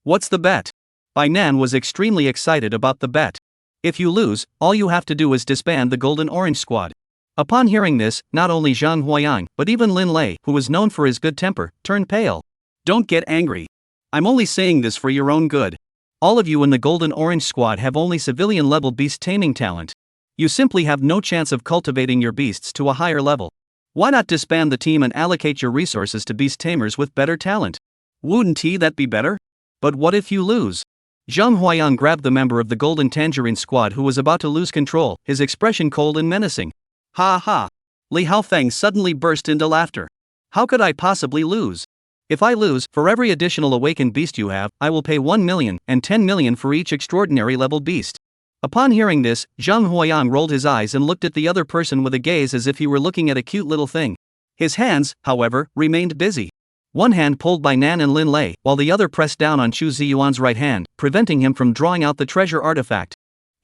What's the bet? Bai Nan was extremely excited about the bet. If you lose, all you have to do is disband the Golden Orange Squad. Upon hearing this, not only Zhang Huayang, but even Lin Lei, who was known for his good temper, turned pale. Don't get angry. I'm only saying this for your own good. All of you in the Golden Orange Squad have only civilian-level beast taming talent. You simply have no chance of cultivating your beasts to a higher level. Why not disband the team and allocate your resources to beast tamers with better talent? Wouldn't that be better? But what if you lose? Zhang Huayang grabbed the member of the Golden Tangerine Squad who was about to lose control, his expression cold and menacing. Ha ha! Li Haofeng suddenly burst into laughter. How could I possibly lose? If I lose, for every additional awakened beast you have, I will pay 1 million and 10 million for each extraordinary level beast. Upon hearing this, Zhang Huayang rolled his eyes and looked at the other person with a gaze as if he were looking at a cute little thing. His hands, however, remained busy. One hand pulled by Nan and Lin Lei, while the other pressed down on Chu Ziyuan's right hand, preventing him from drawing out the treasure artifact.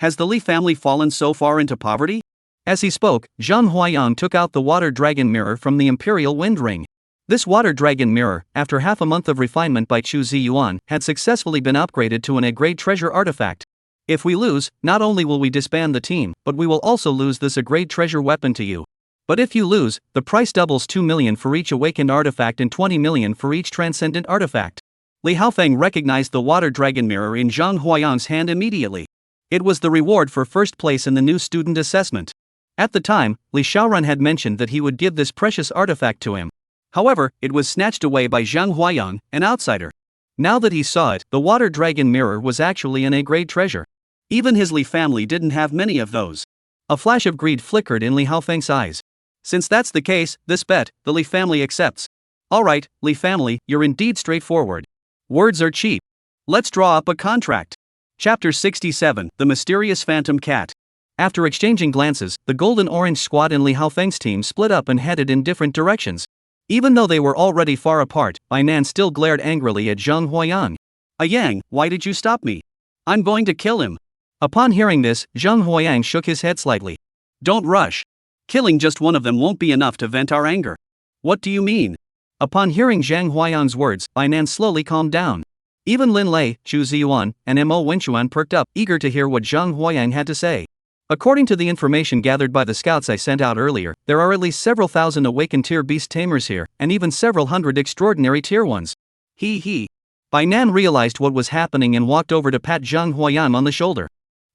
Has the Li family fallen so far into poverty? As he spoke, Zhang Huayang took out the water dragon mirror from the Imperial Wind Ring. This water dragon mirror, after half a month of refinement by Chu Ziyuan, had successfully been upgraded to an A-grade treasure artifact. If we lose, not only will we disband the team, but we will also lose this A-grade treasure weapon to you. But if you lose, the price doubles, 2 million for each awakened artifact and 20 million for each transcendent artifact. Li Haofeng recognized the water dragon mirror in Zhang Huayang's hand immediately. It was the reward for first place in the new student assessment. At the time, Li Xiaoran had mentioned that he would give this precious artifact to him. However, it was snatched away by Zhang Huayang, an outsider. Now that he saw it, the water dragon mirror was actually an A-grade treasure. Even his Li family didn't have many of those. A flash of greed flickered in Li Haofeng's eyes. Since that's the case, this bet, the Li family accepts. Alright, Li family, you're indeed straightforward. Words are cheap. Let's draw up a contract. Chapter 67, The Mysterious Phantom Cat. After exchanging glances, the Golden Orange Squad and Li Haofeng's team split up and headed in different directions. Even though they were already far apart, Bai Nan still glared angrily at Zhang Huayang. Yang, why did you stop me? I'm going to kill him. Upon hearing this, Zhang Huayang shook his head slightly. Don't rush. Killing just one of them won't be enough to vent our anger. What do you mean? Upon hearing Zhang Huayang's words, Bai Nan slowly calmed down. Even Lin Lei, Chu Ziyuan, and Mo Wenchuan perked up, eager to hear what Zhang Huayang had to say. According to the information gathered by the scouts I sent out earlier, there are at least several thousand awakened tier beast tamers here, and even several hundred extraordinary tier ones. He. Bai Nan realized what was happening and walked over to pat Zhang Huayang on the shoulder.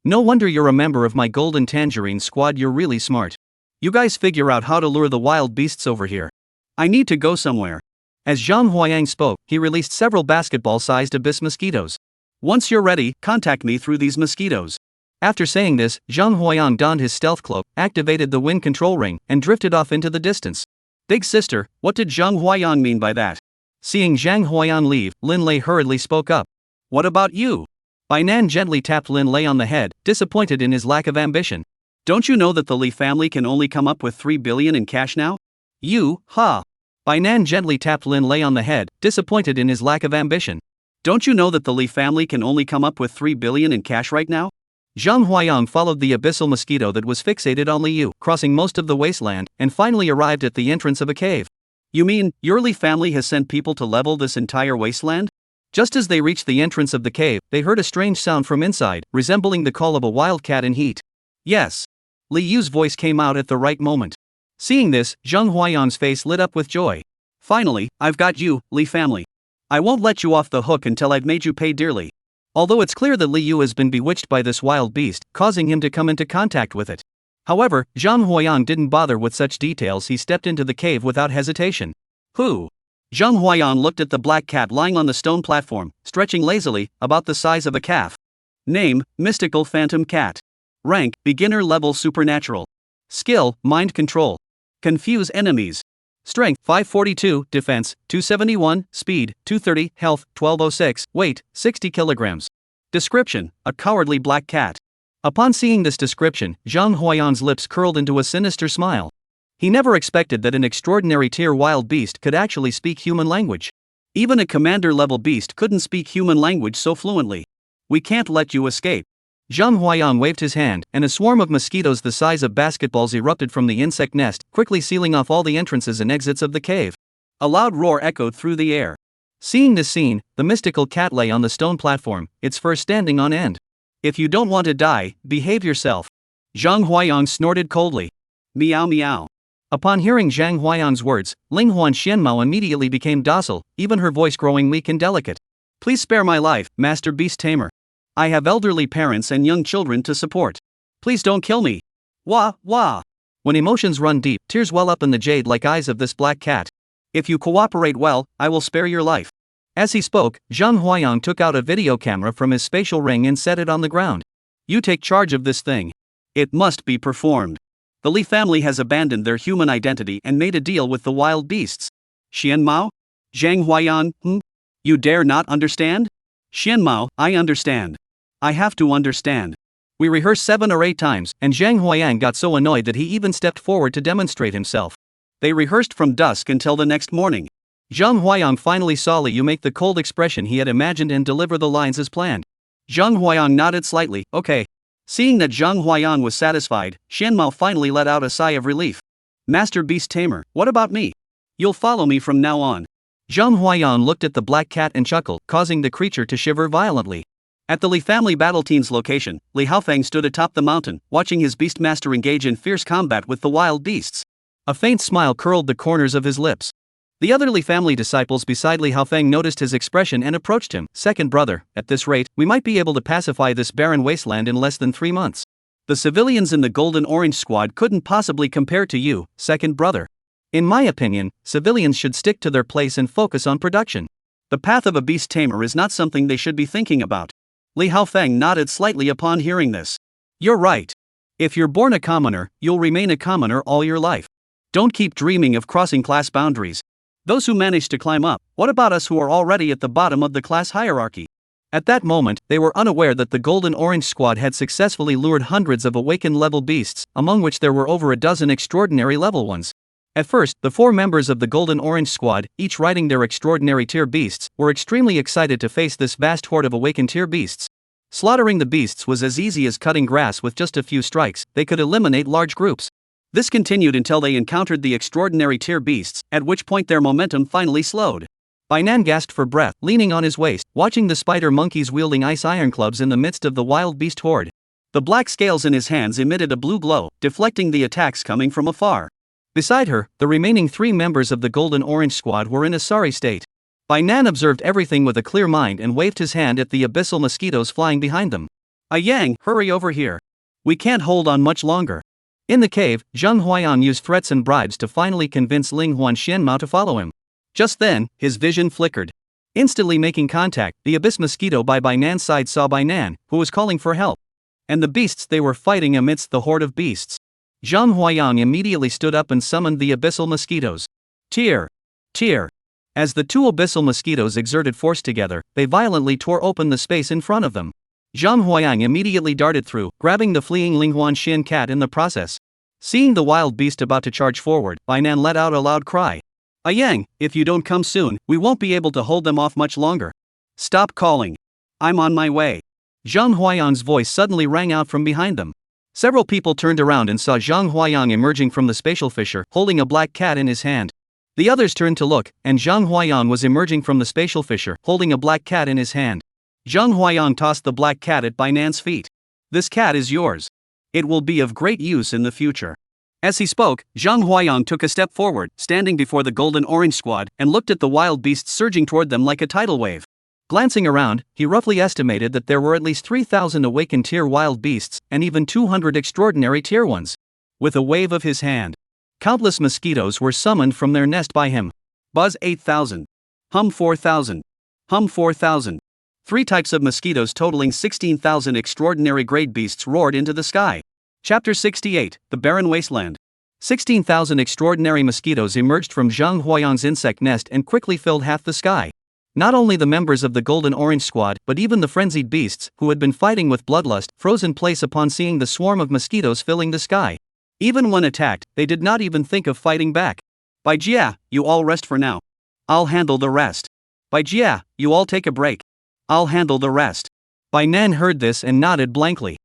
No wonder you're a member of my Golden Tangerine Squad, you're really smart. You guys figure out how to lure the wild beasts over here. I need to go somewhere. As Zhang Huayang spoke, he released several basketball-sized abyss mosquitoes. Once you're ready, contact me through these mosquitoes. After saying this, Zhang Huayang donned his stealth cloak, activated the wind control ring, and drifted off into the distance. Big sister, what did Zhang Huayang mean by that? Seeing Zhang Huayang leave, Lin Lei hurriedly spoke up. What about you? Bai Nan gently tapped Lin Lei on the head, disappointed in his lack of ambition. Don't you know that the Li family can only come up with 3 billion in cash now? You, ha! Bai Nan gently tapped Lin Lei on the head, disappointed in his lack of ambition. Don't you know that the Li family can only come up with 3 billion in cash right now? Zhang Huayang followed the abyssal mosquito that was fixated on Liu, crossing most of the wasteland, and finally arrived at the entrance of a cave. You mean, your Li family has sent people to level this entire wasteland? Just as they reached the entrance of the cave, they heard a strange sound from inside, resembling the call of a wildcat in heat. Yes. Li Yu's voice came out at the right moment. Seeing this, Zhang Huayang's face lit up with joy. Finally, I've got you, Li family. I won't let you off the hook until I've made you pay dearly. Although it's clear that Li Yu has been bewitched by this wild beast, causing him to come into contact with it. However, Zhang Huayang didn't bother with such details. He stepped into the cave without hesitation. Who? Zhang Huayang looked at the black cat lying on the stone platform, stretching lazily, about the size of a calf. Name, Mystical Phantom Cat. Rank, Beginner Level Supernatural. Skill, Mind Control. Confuse enemies. Strength, 542, Defense, 271, Speed, 230, Health, 1206, Weight, 60 kilograms. Description, a cowardly black cat. Upon seeing this description, Zhang Huayang's lips curled into a sinister smile. He never expected that an extraordinary tier wild beast could actually speak human language. Even a commander-level beast couldn't speak human language so fluently. We can't let you escape. Zhang Huayang waved his hand, and a swarm of mosquitoes the size of basketballs erupted from the insect nest, quickly sealing off all the entrances and exits of the cave. A loud roar echoed through the air. Seeing this scene, the mystical cat lay on the stone platform, its fur standing on end. If you don't want to die, behave yourself. Zhang Huayang snorted coldly. Meow meow. Upon hearing Zhang Huayang's words, Linghuan Xianmao immediately became docile, even her voice growing weak and delicate. Please spare my life, Master Beast Tamer. I have elderly parents and young children to support. Please don't kill me. Wah, wah. When emotions run deep, tears well up in the jade-like eyes of this black cat. If you cooperate well, I will spare your life. As he spoke, Zhang Huayang took out a video camera from his spatial ring and set it on the ground. You take charge of this thing. It must be performed. The Li family has abandoned their human identity and made a deal with the wild beasts. Xian Mao? Zhang Huayang, You dare not understand? Xian Mao, I understand. I have to understand. We rehearsed 7 or 8 times, and Zhang Huayang got so annoyed that he even stepped forward to demonstrate himself. They rehearsed from dusk until the next morning. Zhang Huayang finally saw Li Yu make the cold expression he had imagined and deliver the lines as planned. Zhang Huayang nodded slightly, okay. Seeing that Zhang Huayang was satisfied, Xian Mao finally let out a sigh of relief. Master Beast Tamer, what about me? You'll follow me from now on. Zhang Huayang looked at the black cat and chuckled, causing the creature to shiver violently. At the Li family battle team's location, Li Haofeng stood atop the mountain, watching his beastmaster engage in fierce combat with the wild beasts. A faint smile curled the corners of his lips. The other Li family disciples beside Li Haofeng noticed his expression and approached him. Second brother, at this rate, we might be able to pacify this barren wasteland in less than 3 months. The civilians in the Golden Orange Squad couldn't possibly compare to you, second brother. In my opinion, civilians should stick to their place and focus on production. The path of a beast tamer is not something they should be thinking about. Li Haofeng nodded slightly upon hearing this. You're right. If you're born a commoner, you'll remain a commoner all your life. Don't keep dreaming of crossing class boundaries. Those who manage to climb up, what about us who are already at the bottom of the class hierarchy? At that moment, they were unaware that the Golden Orange Squad had successfully lured hundreds of awakened level beasts, among which there were over a dozen extraordinary level ones. At first, the 4 members of the Golden Orange Squad, each riding their extraordinary tier beasts, were extremely excited to face this vast horde of awakened tier beasts. Slaughtering the beasts was as easy as cutting grass with just a few strikes. They could eliminate large groups. This continued until they encountered the extraordinary tier beasts, at which point their momentum finally slowed. Bainan gasped for breath, leaning on his waist, watching the spider monkeys wielding ice iron clubs in the midst of the wild beast horde. The black scales in his hands emitted a blue glow, deflecting the attacks coming from afar. Beside her, the remaining 3 members of the Golden Orange Squad were in a sorry state. Bainan observed everything with a clear mind and waved his hand at the abyssal mosquitoes flying behind them. Yang, hurry over here. We can't hold on much longer. In the cave, Zhang Huayang used threats and bribes to finally convince Ling Huan Xianmao to follow him. Just then, his vision flickered. Instantly making contact, the abyss mosquito by Bainan's side saw Bainan, who was calling for help. And the beasts they were fighting amidst the horde of beasts. Zhang Huayang immediately stood up and summoned the abyssal mosquitoes. Tear! Tear! As the 2 abyssal mosquitoes exerted force together, they violently tore open the space in front of them. Zhang Huayang immediately darted through, grabbing the fleeing Linghuan Xin cat in the process. Seeing the wild beast about to charge forward, Bainan let out a loud cry. Yang, if you don't come soon, we won't be able to hold them off much longer. Stop calling. I'm on my way. Zhang Huayang's voice suddenly rang out from behind them. Several people turned around and saw Zhang Huayang emerging from the spatial fissure, holding a black cat in his hand. The others turned to look, and Zhang Huayang was emerging from the spatial fissure, holding a black cat in his hand. Zhang Huayang tossed the black cat at Bainan's feet. This cat is yours. It will be of great use in the future. As he spoke, Zhang Huayang took a step forward, standing before the Golden Orange Squad, and looked at the wild beasts surging toward them like a tidal wave. Glancing around, he roughly estimated that there were at least 3,000 awakened tier wild beasts, and even 200 extraordinary tier ones. With a wave of his hand, countless mosquitoes were summoned from their nest by him. Buzz 8,000. Hum 4,000. Hum 4,000. 3 types of mosquitoes totaling 16,000 extraordinary grade beasts roared into the sky. Chapter 68, The Barren Wasteland. 16,000 extraordinary mosquitoes emerged from Zhang Huayang's insect nest and quickly filled half the sky. Not only the members of the Golden Orange Squad, but even the frenzied beasts, who had been fighting with bloodlust, froze in place upon seeing the swarm of mosquitoes filling the sky. Even when attacked, they did not even think of fighting back. Bai Jia, you all rest for now. I'll handle the rest. Bai Jia, you all take a break. I'll handle the rest. Bainan heard this and nodded blankly.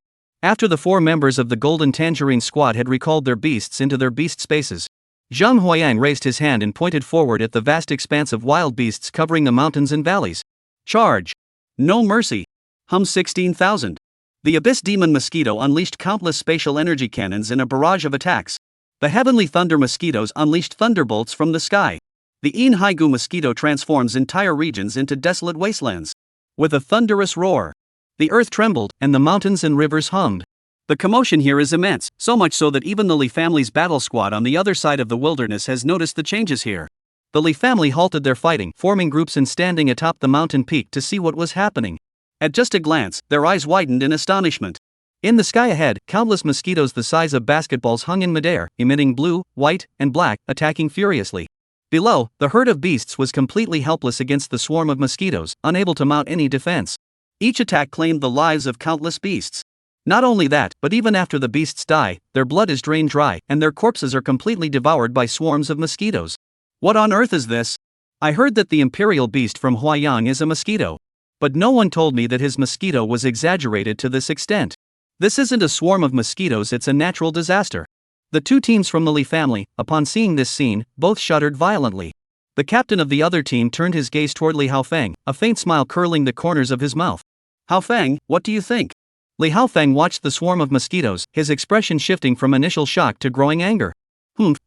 After the 4 members of the Golden Tangerine Squad had recalled their beasts into their beast spaces, Zhang Huayang raised his hand and pointed forward at the vast expanse of wild beasts covering the mountains and valleys. Charge! No mercy! Hum 16,000. The Abyss Demon Mosquito unleashed countless spatial energy cannons in a barrage of attacks. The Heavenly Thunder Mosquitoes unleashed thunderbolts from the sky. The In Haigu Mosquito transforms entire regions into desolate wastelands. With a thunderous roar, the earth trembled, and the mountains and rivers hummed. The commotion here is immense, so much so that even the Li family's battle squad on the other side of the wilderness has noticed the changes here. The Li family halted their fighting, forming groups and standing atop the mountain peak to see what was happening. At just a glance, their eyes widened in astonishment. In the sky ahead, countless mosquitoes the size of basketballs hung in midair, emitting blue, white, and black, attacking furiously. Below, the herd of beasts was completely helpless against the swarm of mosquitoes, unable to mount any defense. Each attack claimed the lives of countless beasts. Not only that, but even after the beasts die, their blood is drained dry, and their corpses are completely devoured by swarms of mosquitoes. What on earth is this? I heard that the imperial beast from Huayang is a mosquito. But no one told me that his mosquito was exaggerated to this extent. This isn't a swarm of mosquitoes, it's a natural disaster. The two teams from the Li family, upon seeing this scene, both shuddered violently. The captain of the other team turned his gaze toward Li Haofeng, a faint smile curling the corners of his mouth. Haofeng, what do you think? Li Haofeng watched the swarm of mosquitoes, his expression shifting from initial shock to growing anger.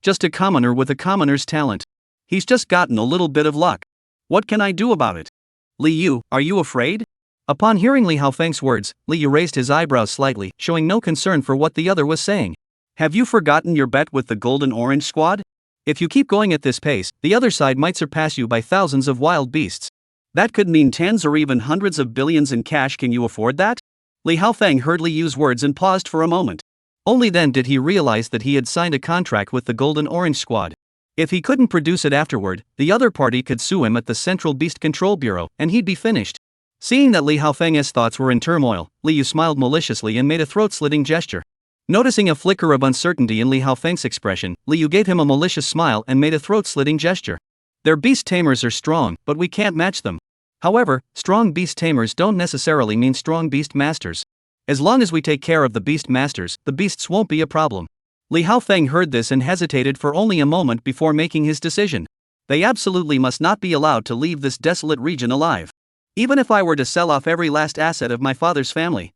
Just a commoner with a commoner's talent. He's just gotten a little bit of luck. What can I do about it? Li Yu, are you afraid? Upon hearing Li Haofeng's words, Li Yu raised his eyebrows slightly, showing no concern for what the other was saying. Have you forgotten your bet with the Golden Orange Squad? If you keep going at this pace, the other side might surpass you by thousands of wild beasts. That could mean tens or even hundreds of billions in cash. Can you afford that? Li Haofeng heard Li Yu's words and paused for a moment. Only then did he realize that he had signed a contract with the Golden Orange Squad. If he couldn't produce it afterward, the other party could sue him at the Central Beast Control Bureau, and he'd be finished. Seeing that Li Haofeng's thoughts were in turmoil, Li Yu smiled maliciously and made a throat-slitting gesture. Noticing a flicker of uncertainty in Li Haofeng's expression, Li Yu gave him a malicious smile and made a throat-slitting gesture. Their beast tamers are strong, but we can't match them. However, strong beast tamers don't necessarily mean strong beast masters. As long as we take care of the beast masters, the beasts won't be a problem. Li Haofeng heard this and hesitated for only a moment before making his decision. They absolutely must not be allowed to leave this desolate region alive. Even if I were to sell off every last asset of my father's family,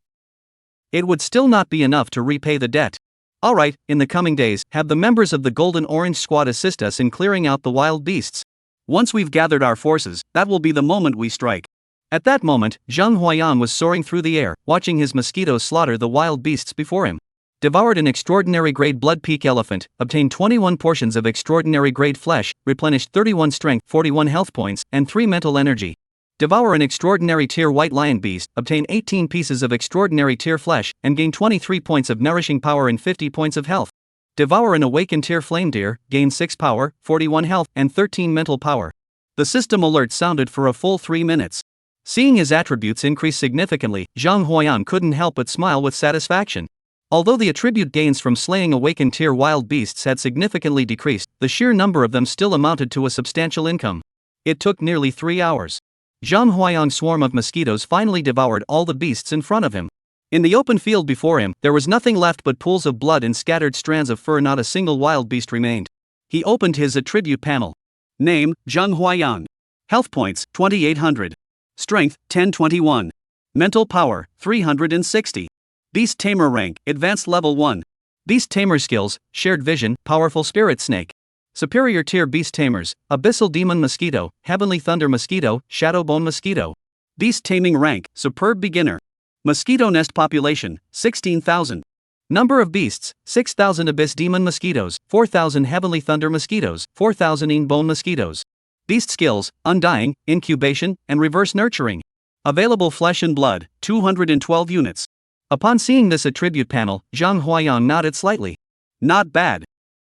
it would still not be enough to repay the debt. Alright, in the coming days, have the members of the Golden Orange Squad assist us in clearing out the wild beasts. Once we've gathered our forces, that will be the moment we strike. At that moment, Zhang Huayan was soaring through the air, watching his mosquitoes slaughter the wild beasts before him. Devoured an extraordinary grade blood peak elephant, obtained 21 portions of extraordinary grade flesh, replenished 31 strength, 41 health points, and 3 mental energy. Devour an extraordinary tier white lion beast, obtain 18 pieces of extraordinary tier flesh, and gain 23 points of nourishing power and 50 points of health. Devour an awakened tier flame deer, gain 6 power, 41 health, and 13 mental power. The system alert sounded for a full 3 minutes. Seeing his attributes increase significantly, Zhang Huayan couldn't help but smile with satisfaction. Although the attribute gains from slaying awakened tier wild beasts had significantly decreased, the sheer number of them still amounted to a substantial income. It took nearly 3 hours. Zhang Huayang's swarm of mosquitoes finally devoured all the beasts in front of him. In the open field before him, there was nothing left but pools of blood and scattered strands of fur. Not a single wild beast remained. He opened his attribute panel. Name, Zhang Huayang. Health points, 2800. Strength, 1021. Mental power, 360. Beast Tamer rank, Advanced Level 1. Beast Tamer skills, Shared Vision, Powerful Spirit Snake. Superior Tier Beast Tamers, Abyssal Demon Mosquito, Heavenly Thunder Mosquito, Shadowbone Mosquito. Beast Taming rank, Superb Beginner. Mosquito Nest population, 16,000. Number of beasts, 6,000 Abyss Demon Mosquitoes, 4,000 Heavenly Thunder Mosquitoes, 4,000 Bone Mosquitoes. Beast skills, Undying, Incubation, and Reverse Nurturing. Available flesh and blood, 212 units. Upon seeing this attribute panel, Zhang Huayang nodded slightly. Not bad.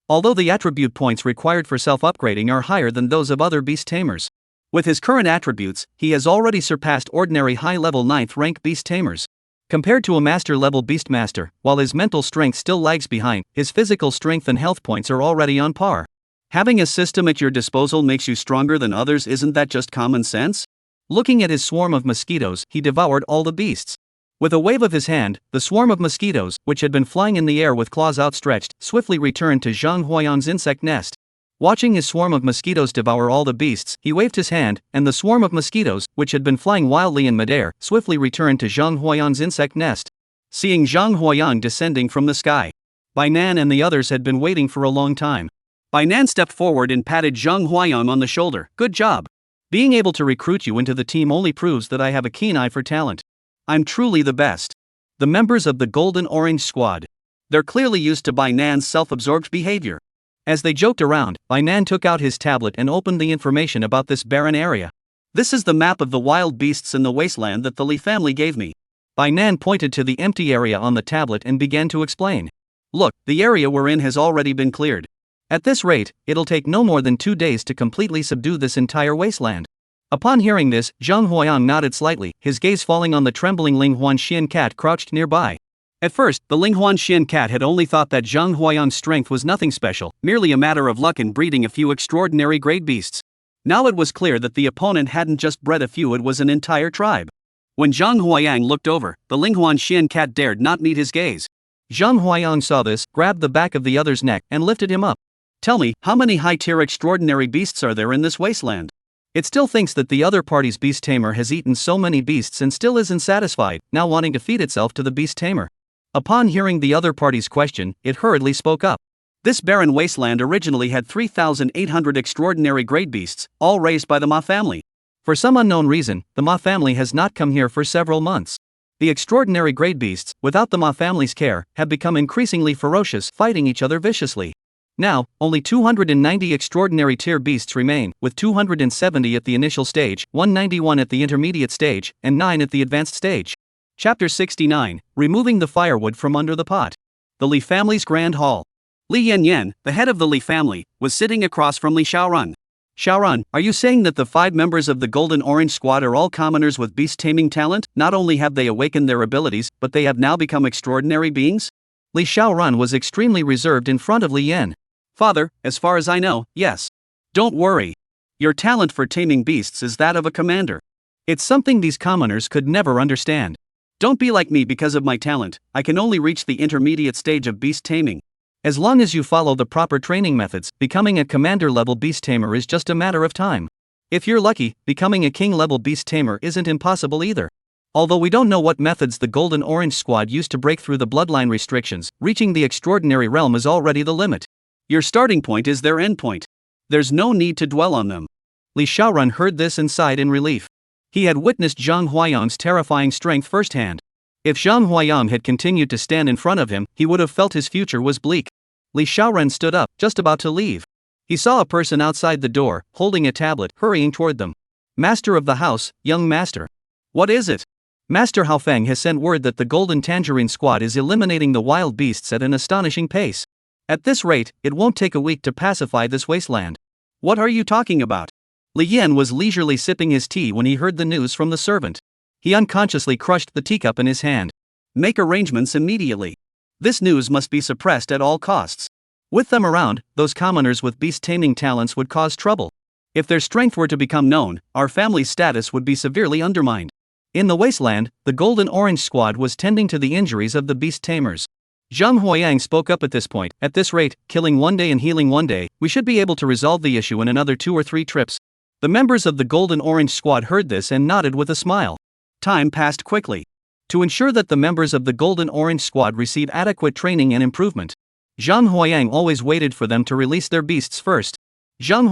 Although the attribute points required for self-upgrading are higher than those of other beast tamers. With his current attributes, he has already surpassed ordinary high-level 9th rank beast tamers. Compared to a master-level beastmaster, while his mental strength still lags behind, his physical strength and health points are already on par. Having a system at your disposal makes you stronger than others. Isn't that just common sense? Looking at his swarm of mosquitoes, he devoured all the beasts. With a wave of his hand, the swarm of mosquitoes, which had been flying in the air with claws outstretched, swiftly returned to Zhang Huayang's insect nest. Watching his swarm of mosquitoes devour all the beasts, he waved his hand, and the swarm of mosquitoes, which had been flying wildly in midair, swiftly returned to Zhang Huayang's insect nest. Seeing Zhang Huayang descending from the sky, Bai Nan and the others had been waiting for a long time. Bai Nan stepped forward and patted Zhang Huayang on the shoulder. Good job. Being able to recruit you into the team only proves that I have a keen eye for talent. I'm truly the best. The members of the Golden Orange Squad. They're clearly used to Bai Nan's self-absorbed behavior. As they joked around, Bai Nan took out his tablet and opened the information about this barren area. This is the map of the wild beasts in the wasteland that the Li family gave me. Bai Nan pointed to the empty area on the tablet and began to explain. Look, the area we're in has already been cleared. At this rate, it'll take no more than 2 days to completely subdue this entire wasteland. Upon hearing this, Zhang Huayang nodded slightly, his gaze falling on the trembling Ling Huanxian cat crouched nearby. At first, the Ling Huanxian cat had only thought that Zhang Huayang's strength was nothing special, merely a matter of luck in breeding a few extraordinary great beasts. Now it was clear that the opponent hadn't just bred a few, it was an entire tribe. When Zhang Huayang looked over, the Ling Huanxian cat dared not meet his gaze. Zhang Huayang saw this, grabbed the back of the other's neck, and lifted him up. Tell me, how many high-tier extraordinary beasts are there in this wasteland? It still thinks that the other party's beast tamer has eaten so many beasts and still isn't satisfied, now wanting to feed itself to the beast tamer. Upon hearing the other party's question, it hurriedly spoke up. This barren wasteland originally had 3,800 extraordinary great beasts, all raised by the Ma family. For some unknown reason, the Ma family has not come here for several months. The extraordinary great beasts, without the Ma family's care, have become increasingly ferocious, fighting each other viciously. Now, only 290 extraordinary tier beasts remain, with 270 at the initial stage, 191 at the intermediate stage, and 9 at the advanced stage. Chapter 69, Removing the Firewood from Under the Pot. The Li family's Grand Hall. Li Yanyan, the head of the Li family, was sitting across from Li Xiaorun. Xiaorun, are you saying that the 5 members of the Golden Orange Squad are all commoners with beast taming talent? Not only have they awakened their abilities, but they have now become extraordinary beings? Li Xiaorun was extremely reserved in front of Li Yan. Father, as far as I know, yes. Don't worry. Your talent for taming beasts is that of a commander. It's something these commoners could never understand. Don't be like me because of my talent, I can only reach the intermediate stage of beast taming. As long as you follow the proper training methods, becoming a commander-level beast tamer is just a matter of time. If you're lucky, becoming a king-level beast tamer isn't impossible either. Although we don't know what methods the Golden Orange Squad used to break through the bloodline restrictions, reaching the extraordinary realm is already the limit. Your starting point is their end point. There's no need to dwell on them. Li Xiaorun heard this and sighed in relief. He had witnessed Zhang Huayang's terrifying strength firsthand. If Zhang Huayang had continued to stand in front of him, he would have felt his future was bleak. Li Xiaorun stood up, just about to leave. He saw a person outside the door, holding a tablet, hurrying toward them. Master of the house, young master. What is it? Master Haofeng has sent word that the Golden Tangerine Squad is eliminating the wild beasts at an astonishing pace. At this rate, it won't take a week to pacify this wasteland. What are you talking about? Li Yan was leisurely sipping his tea when he heard the news from the servant. He unconsciously crushed the teacup in his hand. Make arrangements immediately. This news must be suppressed at all costs. With them around, those commoners with beast-taming talents would cause trouble. If their strength were to become known, our family's status would be severely undermined. In the wasteland, the Golden Orange Squad was tending to the injuries of the beast tamers. Zhang Huayang spoke up at this point. At this rate, killing one day and healing one day, we should be able to resolve the issue in another 2 or 3 trips. The members of the Golden Orange Squad heard this and nodded with a smile. Time passed quickly. To ensure that the members of the Golden Orange Squad receive adequate training and improvement, Zhang Huayang always waited for them to release their beasts first. And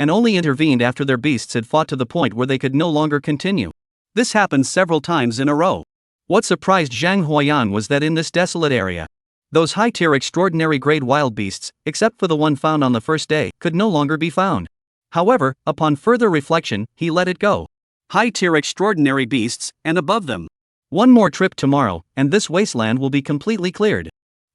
only intervened after their beasts had fought to the point where they could no longer continue. This happened several times in a row. What surprised Zhang Huayang was that in this desolate area, those high-tier extraordinary grade wild beasts, except for the one found on the first day, could no longer be found. However, upon further reflection, he let it go. High-tier extraordinary beasts, and above them. One more trip tomorrow, and this wasteland will be completely cleared.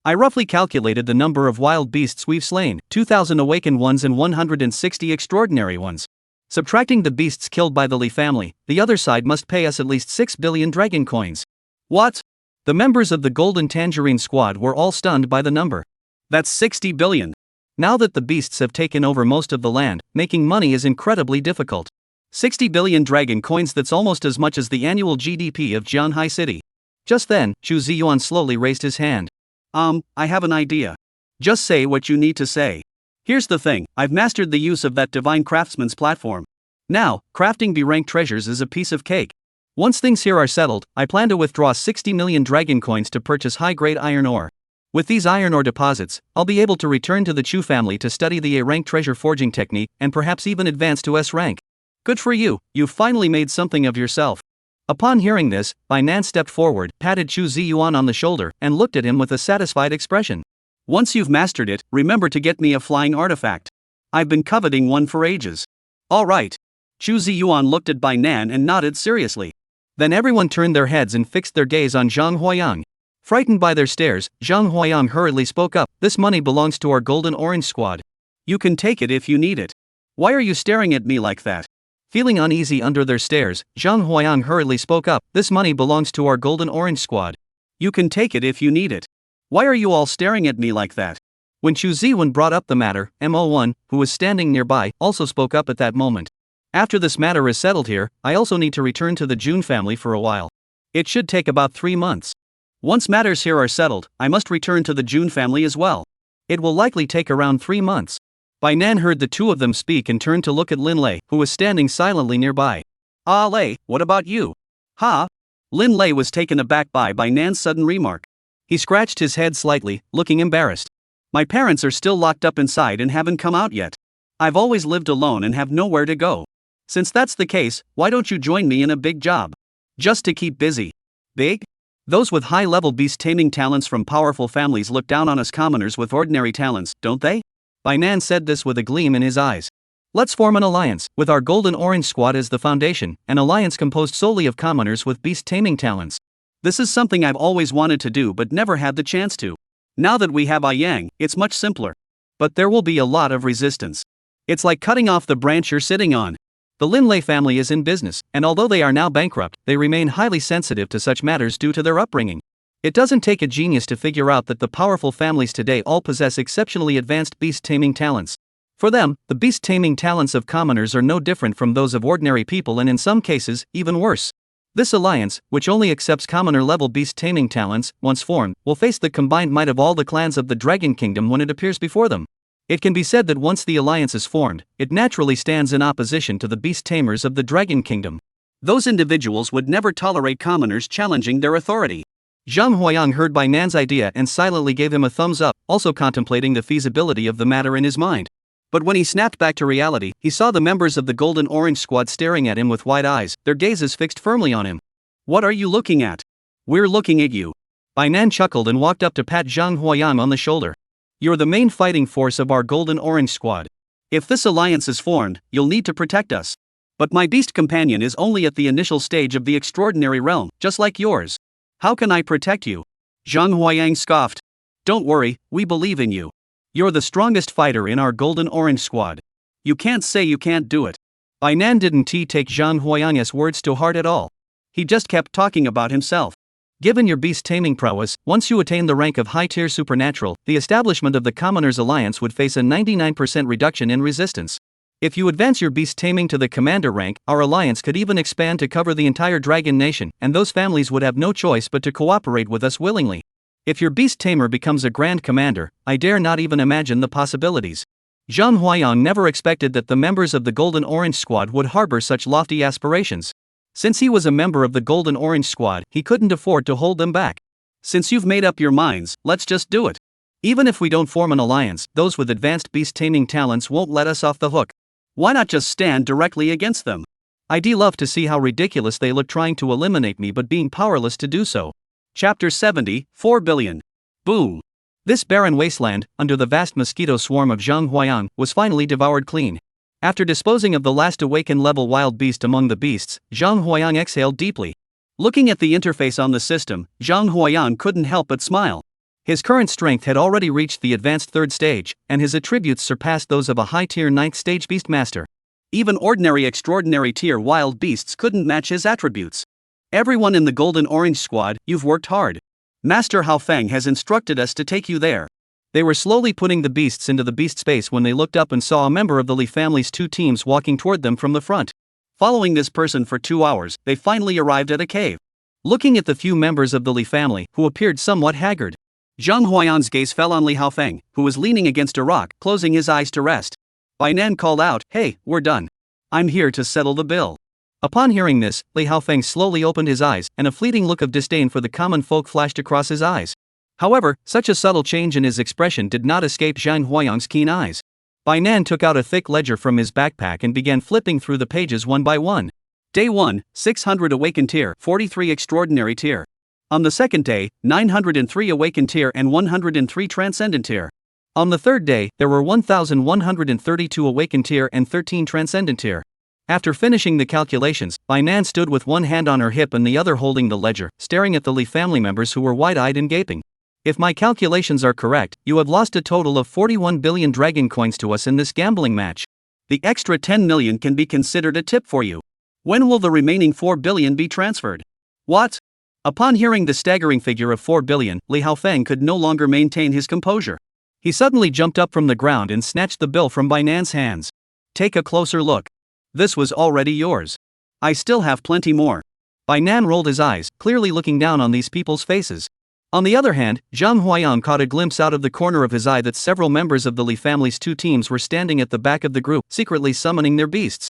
I roughly calculated the number of wild beasts we've slain, 2,000 awakened ones and 160 extraordinary ones. Subtracting the beasts killed by the Li family, the other side must pay us at least 6 billion dragon coins. What? The members of the Golden Tangerine Squad were all stunned by the number. That's 60 billion. Now that the beasts have taken over most of the land, making money is incredibly difficult. 60 billion dragon coins, that's almost as much as the annual GDP of Jianhai City. Just then, Chu Ziyuan slowly raised his hand. I have an idea. Just say what you need to say. Here's the thing, I've mastered the use of that divine craftsman's platform. Now, crafting B-rank treasures is a piece of cake. Once things here are settled, I plan to withdraw 60 million dragon coins to purchase high-grade iron ore. With these iron ore deposits, I'll be able to return to the Chu family to study the A-rank treasure forging technique and perhaps even advance to S-rank. Good for you, you've finally made something of yourself. Upon hearing this, Bai Nan stepped forward, patted Chu Ziyuan on the shoulder, and looked at him with a satisfied expression. Once you've mastered it, remember to get me a flying artifact. I've been coveting one for ages. Alright. Chu Ziyuan looked at Bai Nan and nodded seriously. Then everyone turned their heads and fixed their gaze on Zhang Huayang. Frightened by their stares, Zhang Huayang hurriedly spoke up, "This money belongs to our Golden Orange Squad. You can take it if you need it. Why are you staring at me like that?" Feeling uneasy under their stares, Zhang Huayang hurriedly spoke up, "This money belongs to our Golden Orange Squad. You can take it if you need it. Why are you all staring at me like that?" When Chu Ziwen brought up the matter, Mo1, who was standing nearby, also spoke up at that moment. "After this matter is settled here, I also need to return to the Jun family for a while. It should take about 3 months. Once matters here are settled, I must return to the Jun family as well. It will likely take around 3 months. Bai Nan heard the two of them speak and turned to look at Lin Lei, who was standing silently nearby. "Ah Lei, what about you?" "Ha?" Lin Lei was taken aback by Bai Nan's sudden remark. He scratched his head slightly, looking embarrassed. "My parents are still locked up inside and haven't come out yet. I've always lived alone and have nowhere to go. Since that's the case, why don't you join me in a big job? Just to keep busy." "Big? Those with high-level beast taming talents from powerful families look down on us commoners with ordinary talents, don't they?" Bai Nan said this with a gleam in his eyes. "Let's form an alliance, with our Golden Orange Squad as the foundation, an alliance composed solely of commoners with beast taming talents. This is something I've always wanted to do but never had the chance to. Now that we have Yang, it's much simpler. But there will be a lot of resistance. It's like cutting off the branch you're sitting on." The Lin Lei family is in business, and although they are now bankrupt, they remain highly sensitive to such matters due to their upbringing. It doesn't take a genius to figure out that the powerful families today all possess exceptionally advanced beast taming talents. For them, the beast taming talents of commoners are no different from those of ordinary people, and in some cases, even worse. This alliance, which only accepts commoner-level beast taming talents, once formed, will face the combined might of all the clans of the Dragon Kingdom when it appears before them. It can be said that once the alliance is formed, it naturally stands in opposition to the beast tamers of the Dragon Kingdom. Those individuals would never tolerate commoners challenging their authority. Zhang Huayang heard Bai Nan's idea and silently gave him a thumbs up, also contemplating the feasibility of the matter in his mind. But when he snapped back to reality, he saw the members of the Golden Orange Squad staring at him with wide eyes, their gazes fixed firmly on him. "What are you looking at?" "We're looking at you." Bai Nan chuckled and walked up to pat Zhang Huayang on the shoulder. "You're the main fighting force of our Golden Orange Squad. If this alliance is formed, you'll need to protect us. But my beast companion is only at the initial stage of the extraordinary realm, just like yours. How can I protect you?" Zhang Huayang scoffed. "Don't worry, we believe in you. You're the strongest fighter in our Golden Orange Squad. You can't say you can't do it." Bai Nan didn't take Zhang Huayang's words to heart at all. He just kept talking about himself. "Given your beast taming prowess, once you attain the rank of high-tier supernatural, the establishment of the Commoners Alliance would face a 99% reduction in resistance. If you advance your beast taming to the commander rank, our alliance could even expand to cover the entire Dragon Nation, and those families would have no choice but to cooperate with us willingly. If your beast tamer becomes a grand commander, I dare not even imagine the possibilities." Zhang Huayang never expected that the members of the Golden Orange Squad would harbor such lofty aspirations. Since he was a member of the Golden Orange Squad, he couldn't afford to hold them back. "Since you've made up your minds, let's just do it. Even if we don't form an alliance, those with advanced beast taming talents won't let us off the hook. Why not just stand directly against them? I'd love to see how ridiculous they look trying to eliminate me but being powerless to do so." Chapter 70, 4 billion. Boom. This barren wasteland, under the vast mosquito swarm of Zhang Huayang, was finally devoured clean. After disposing of the last awakened level wild beast among the beasts, Zhang Huayang exhaled deeply. Looking at the interface on the system, Zhang Huayang couldn't help but smile. His current strength had already reached the advanced 3rd stage, and his attributes surpassed those of a high-tier 9th stage beastmaster. Even ordinary extraordinary tier wild beasts couldn't match his attributes. "Everyone in the Golden Orange Squad, you've worked hard. Master Hao Feng has instructed us to take you there." They were slowly putting the beasts into the beast space when they looked up and saw a member of the Li family's 2 teams walking toward them from the front. Following this person for 2 hours, they finally arrived at a cave. Looking at the few members of the Li family, who appeared somewhat haggard, Zhang Huayang's gaze fell on Li Haofeng, who was leaning against a rock, closing his eyes to rest. Bai Nan called out, "Hey, we're done. I'm here to settle the bill." Upon hearing this, Li Haofeng slowly opened his eyes, and a fleeting look of disdain for the common folk flashed across his eyes. However, such a subtle change in his expression did not escape Zhang Huayang's keen eyes. Bai Nan took out a thick ledger from his backpack and began flipping through the pages one by one. Day 1, 600 Awakened Tier, 43 Extraordinary Tier. On the second day, 903 awakened tier and 103 transcendent tier. On the third day, there were 1,132 awakened tier and 13 transcendent tier. After finishing the calculations, Bainan stood with one hand on her hip and the other holding the ledger, staring at the Li family members who were wide-eyed and gaping. If my calculations are correct, you have lost a total of 41 billion dragon coins to us in this gambling match. The extra 10 million can be considered a tip for you. When will the remaining 4 billion be transferred? What? Upon hearing the staggering figure of 4 billion, Li Haofeng could no longer maintain his composure. He suddenly jumped up from the ground and snatched the bill from Bainan's hands. Take a closer look. This was already yours. I still have plenty more. Bainan rolled his eyes, clearly looking down on these people's faces. On the other hand, Zhang Huayang caught a glimpse out of the corner of his eye that several members of the Li family's two teams were standing at the back of the group, secretly summoning their beasts.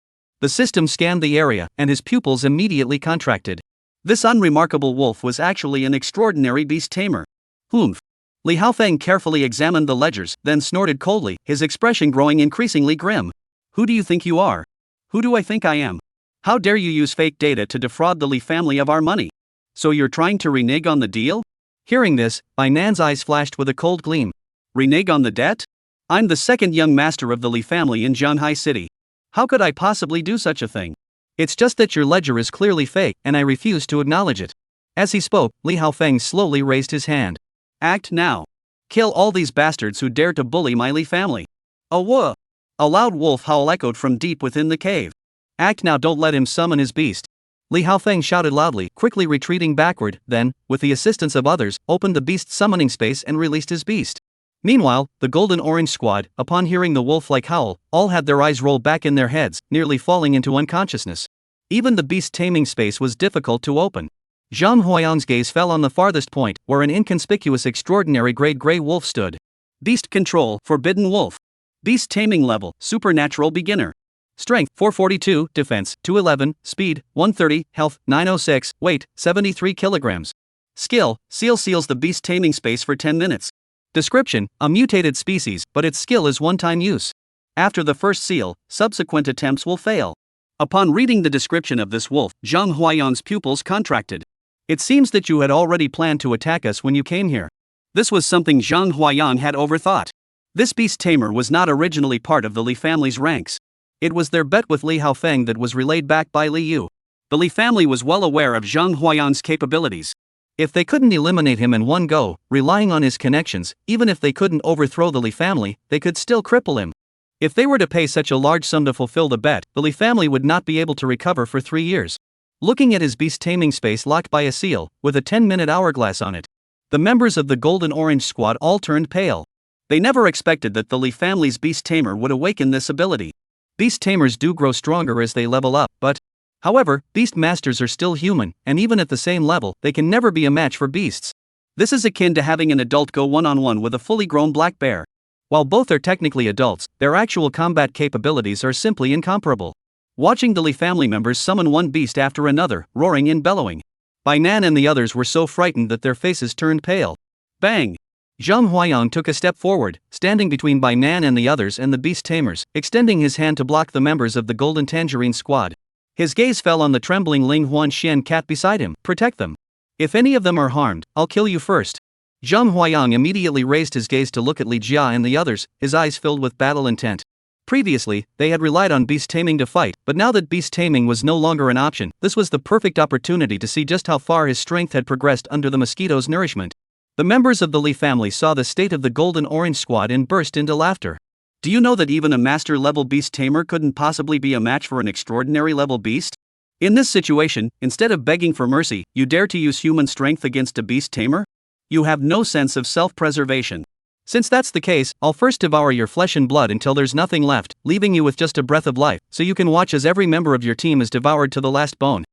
The system scanned the area, and his pupils immediately contracted. This unremarkable wolf was actually an extraordinary beast tamer. Humph. Li Haofeng carefully examined the ledgers, then snorted coldly, his expression growing increasingly grim. Who do you think you are? Who do I think I am? How dare you use fake data to defraud the Li family of our money? So you're trying to renege on the deal? Hearing this, Bainan's eyes flashed with a cold gleam. Renege on the debt? I'm the second young master of the Li family in Zhanghai City. How could I possibly do such a thing? It's just that your ledger is clearly fake, and I refuse to acknowledge it. As he spoke, Li Haofeng slowly raised his hand. Act now. Kill all these bastards who dare to bully my Li family. Oh whoa! A loud wolf howl echoed from deep within the cave. Act now, don't let him summon his beast. Li Haofeng shouted loudly, quickly retreating backward, then, with the assistance of others, opened the beast's summoning space and released his beast. Meanwhile, the Golden Orange Squad, upon hearing the wolf-like howl, all had their eyes roll back in their heads, nearly falling into unconsciousness. Even the beast taming space was difficult to open. Zhang Huayang's gaze fell on the farthest point, where an inconspicuous extraordinary grade gray wolf stood. Beast control, forbidden wolf. Beast taming level, supernatural beginner. Strength, 442, defense, 211, speed, 130, health, 906, weight, 73 kilograms. Skill, seal seals the beast taming space for 10 minutes. Description, a mutated species, but its skill is one-time use. After the first seal, subsequent attempts will fail. Upon reading the description of this wolf, Zhang Huayang's pupils contracted. It seems that you had already planned to attack us when you came here. This was something Zhang Huayang had overthought. This beast tamer was not originally part of the Li family's ranks. It was their bet with Li Haofeng that was relayed back by Li Yu. The Li family was well aware of Zhang Huayang's capabilities. If they couldn't eliminate him in one go, relying on his connections, even if they couldn't overthrow the Li family, they could still cripple him. If they were to pay such a large sum to fulfill the bet, the Li family would not be able to recover for 3 years. Looking at his beast taming space locked by a seal, with a 10-minute hourglass on it, the members of the Golden Orange Squad all turned pale. They never expected that the Li family's beast tamer would awaken this ability. Beast tamers do grow stronger as they level up, but however, beast masters are still human, and even at the same level, they can never be a match for beasts. This is akin to having an adult go one-on-one with a fully grown black bear. While both are technically adults, their actual combat capabilities are simply incomparable. Watching the Li family members summon one beast after another, roaring and bellowing, Bainan and the others were so frightened that their faces turned pale. Bang! Zhang Huayang took a step forward, standing between Bainan and the others and the beast tamers, extending his hand to block the members of the Golden Tangerine Squad. His gaze fell on the trembling Ling Huanxian cat beside him. Protect them. If any of them are harmed, I'll kill you first. Zhang Huayang immediately raised his gaze to look at Li Jia and the others, his eyes filled with battle intent. Previously, they had relied on beast taming to fight, but now that beast taming was no longer an option, this was the perfect opportunity to see just how far his strength had progressed under the Mosquitoes' nourishment. The members of the Li family saw the state of the Golden Orange Squad and burst into laughter. Do you know that even a master-level beast tamer couldn't possibly be a match for an extraordinary-level beast? In this situation, instead of begging for mercy, you dare to use human strength against a beast tamer? You have no sense of self-preservation. Since that's the case, I'll first devour your flesh and blood until there's nothing left, leaving you with just a breath of life, so you can watch as every member of your team is devoured to the last bone.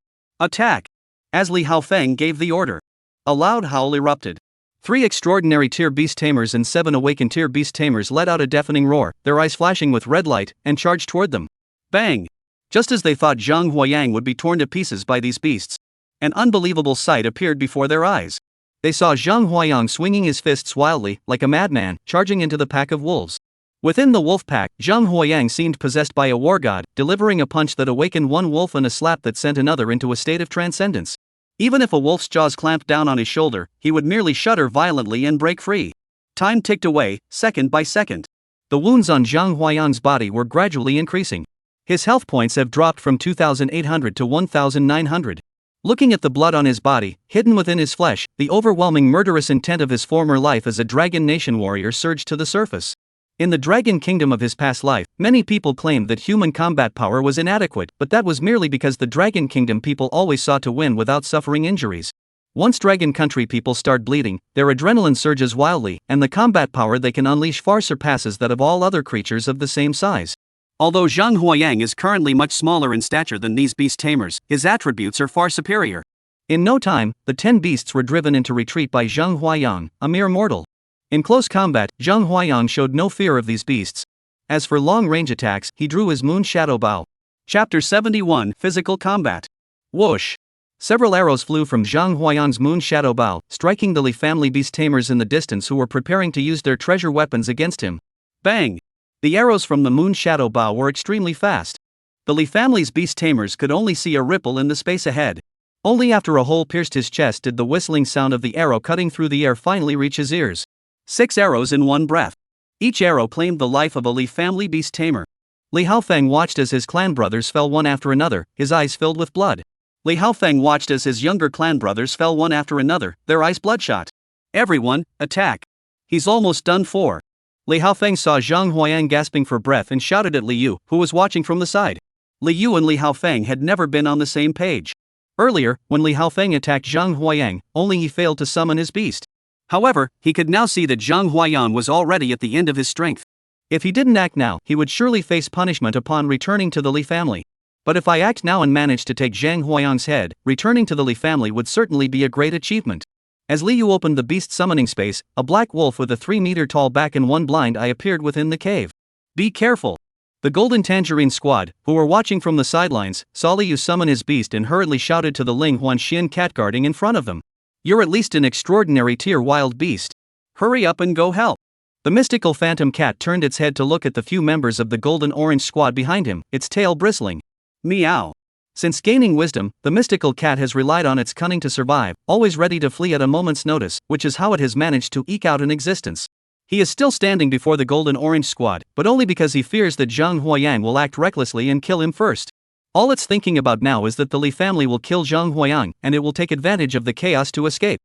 Attack! As Li Haofeng gave the order, a loud howl erupted. 3 extraordinary tier beast tamers and 7 awakened tier beast tamers let out a deafening roar, their eyes flashing with red light, and charged toward them. Bang! Just as they thought Zhang Huayang would be torn to pieces by these beasts, an unbelievable sight appeared before their eyes. They saw Zhang Huayang swinging his fists wildly, like a madman, charging into the pack of wolves. Within the wolf pack, Zhang Huayang seemed possessed by a war god, delivering a punch that awakened one wolf and a slap that sent another into a state of transcendence. Even if a wolf's jaws clamped down on his shoulder, he would merely shudder violently and break free. Time ticked away, second by second. The wounds on Zhang Huayang's body were gradually increasing. His health points have dropped from 2,800 to 1,900. Looking at the blood on his body, hidden within his flesh, the overwhelming murderous intent of his former life as a Dragon Nation warrior surged to the surface. In the Dragon Kingdom of his past life, many people claimed that human combat power was inadequate, but that was merely because the Dragon Kingdom people always sought to win without suffering injuries. Once Dragon Country people start bleeding, their adrenaline surges wildly, and the combat power they can unleash far surpasses that of all other creatures of the same size. Although Zhang Huayang is currently much smaller in stature than these beast tamers, his attributes are far superior. In no time, the 10 beasts were driven into retreat by Zhang Huayang, a mere mortal. In close combat, Zhang Huayang showed no fear of these beasts. As for long-range attacks, he drew his Moon Shadow Bow. Chapter 71, Physical Combat. Whoosh! Several arrows flew from Zhang Huayang's Moon Shadow Bow, striking the Li family beast tamers in the distance who were preparing to use their treasure weapons against him. Bang! The arrows from the Moon Shadow Bow were extremely fast. The Li family's beast tamers could only see a ripple in the space ahead. Only after a hole pierced his chest did the whistling sound of the arrow cutting through the air finally reach his ears. 6 arrows in one breath. Each arrow claimed the life of a Li family beast tamer. Li Haofeng watched as his clan brothers fell one after another, his eyes filled with blood. Li Haofeng watched as his younger clan brothers fell one after another, their eyes bloodshot. Everyone, attack! He's almost done for. Li Haofeng saw Zhang Huayang gasping for breath and shouted at Li Yu, who was watching from the side. Li Yu and Li Haofeng had never been on the same page. Earlier, when Li Haofeng attacked Zhang Huayang, only he failed to summon his beast. However, he could now see that Zhang Huayang was already at the end of his strength. If he didn't act now, he would surely face punishment upon returning to the Li family. But if I act now and manage to take Zhang Huayang's head, returning to the Li family would certainly be a great achievement. As Li Yu opened the beast summoning space, a black wolf with a 3-meter-tall back and one blind eye appeared within the cave. Be careful! The Golden Tangerine Squad, who were watching from the sidelines, saw Li Yu summon his beast and hurriedly shouted to the Ling Huanxian cat guarding in front of them. You're at least an extraordinary tier wild beast. Hurry up and go help! The mystical phantom cat turned its head to look at the few members of the Golden Orange Squad behind him, its tail bristling. Meow! Since gaining wisdom, the mystical cat has relied on its cunning to survive, always ready to flee at a moment's notice, which is how it has managed to eke out an existence. He is still standing before the Golden Orange Squad, but only because he fears that Zhang Huayang will act recklessly and kill him first. All it's thinking about now is that the Li family will kill Zhang Huayang, and it will take advantage of the chaos to escape.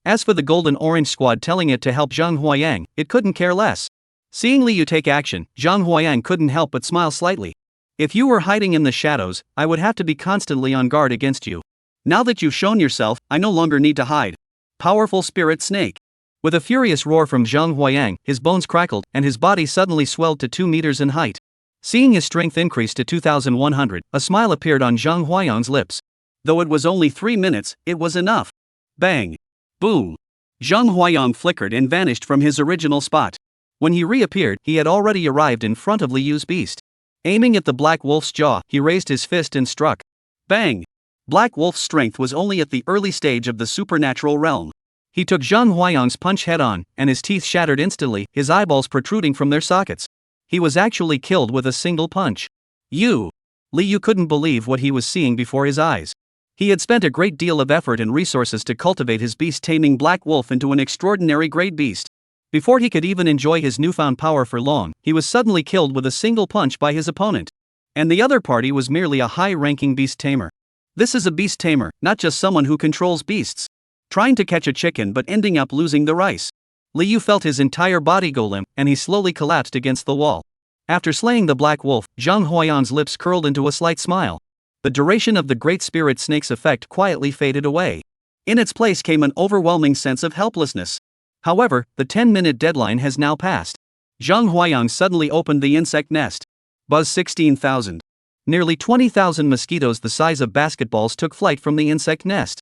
As for the Golden Orange Squad telling it to help Zhang Huayang, it couldn't care less. Seeing Li Yu take action, Zhang Huayang couldn't help but smile slightly. If you were hiding in the shadows, I would have to be constantly on guard against you. Now that you've shown yourself, I no longer need to hide. Powerful spirit snake. With a furious roar from Zhang Huayang, his bones crackled, and his body suddenly swelled to 2 meters in height. Seeing his strength increase to 2,100, a smile appeared on Zhang Huayang's lips. Though it was only 3 minutes, it was enough. Bang! Boom! Zhang Huayang flickered and vanished from his original spot. When he reappeared, he had already arrived in front of Li Yu's beast. Aiming at the Black Wolf's jaw, he raised his fist and struck. Bang! Black Wolf's strength was only at the early stage of the supernatural realm. He took Zhang Huayang's punch head-on, and his teeth shattered instantly, his eyeballs protruding from their sockets. He was actually killed with a single punch. Li Yu couldn't believe what he was seeing before his eyes. He had spent a great deal of effort and resources to cultivate his beast, taming Black Wolf into an extraordinary great beast. Before he could even enjoy his newfound power for long, he was suddenly killed with a single punch by his opponent. And the other party was merely a high-ranking beast tamer. This is a beast tamer, not just someone who controls beasts. Trying to catch a chicken but ending up losing the race. Li Yu felt his entire body go limp, and he slowly collapsed against the wall. After slaying the Black Wolf, Zhang Huayang's lips curled into a slight smile. The duration of the Great Spirit Snake's effect quietly faded away. In its place came an overwhelming sense of helplessness. However, the 10-minute deadline has now passed. Zhang Huayang suddenly opened the insect nest. Buzz 16,000. Nearly 20,000 mosquitoes the size of basketballs took flight from the insect nest.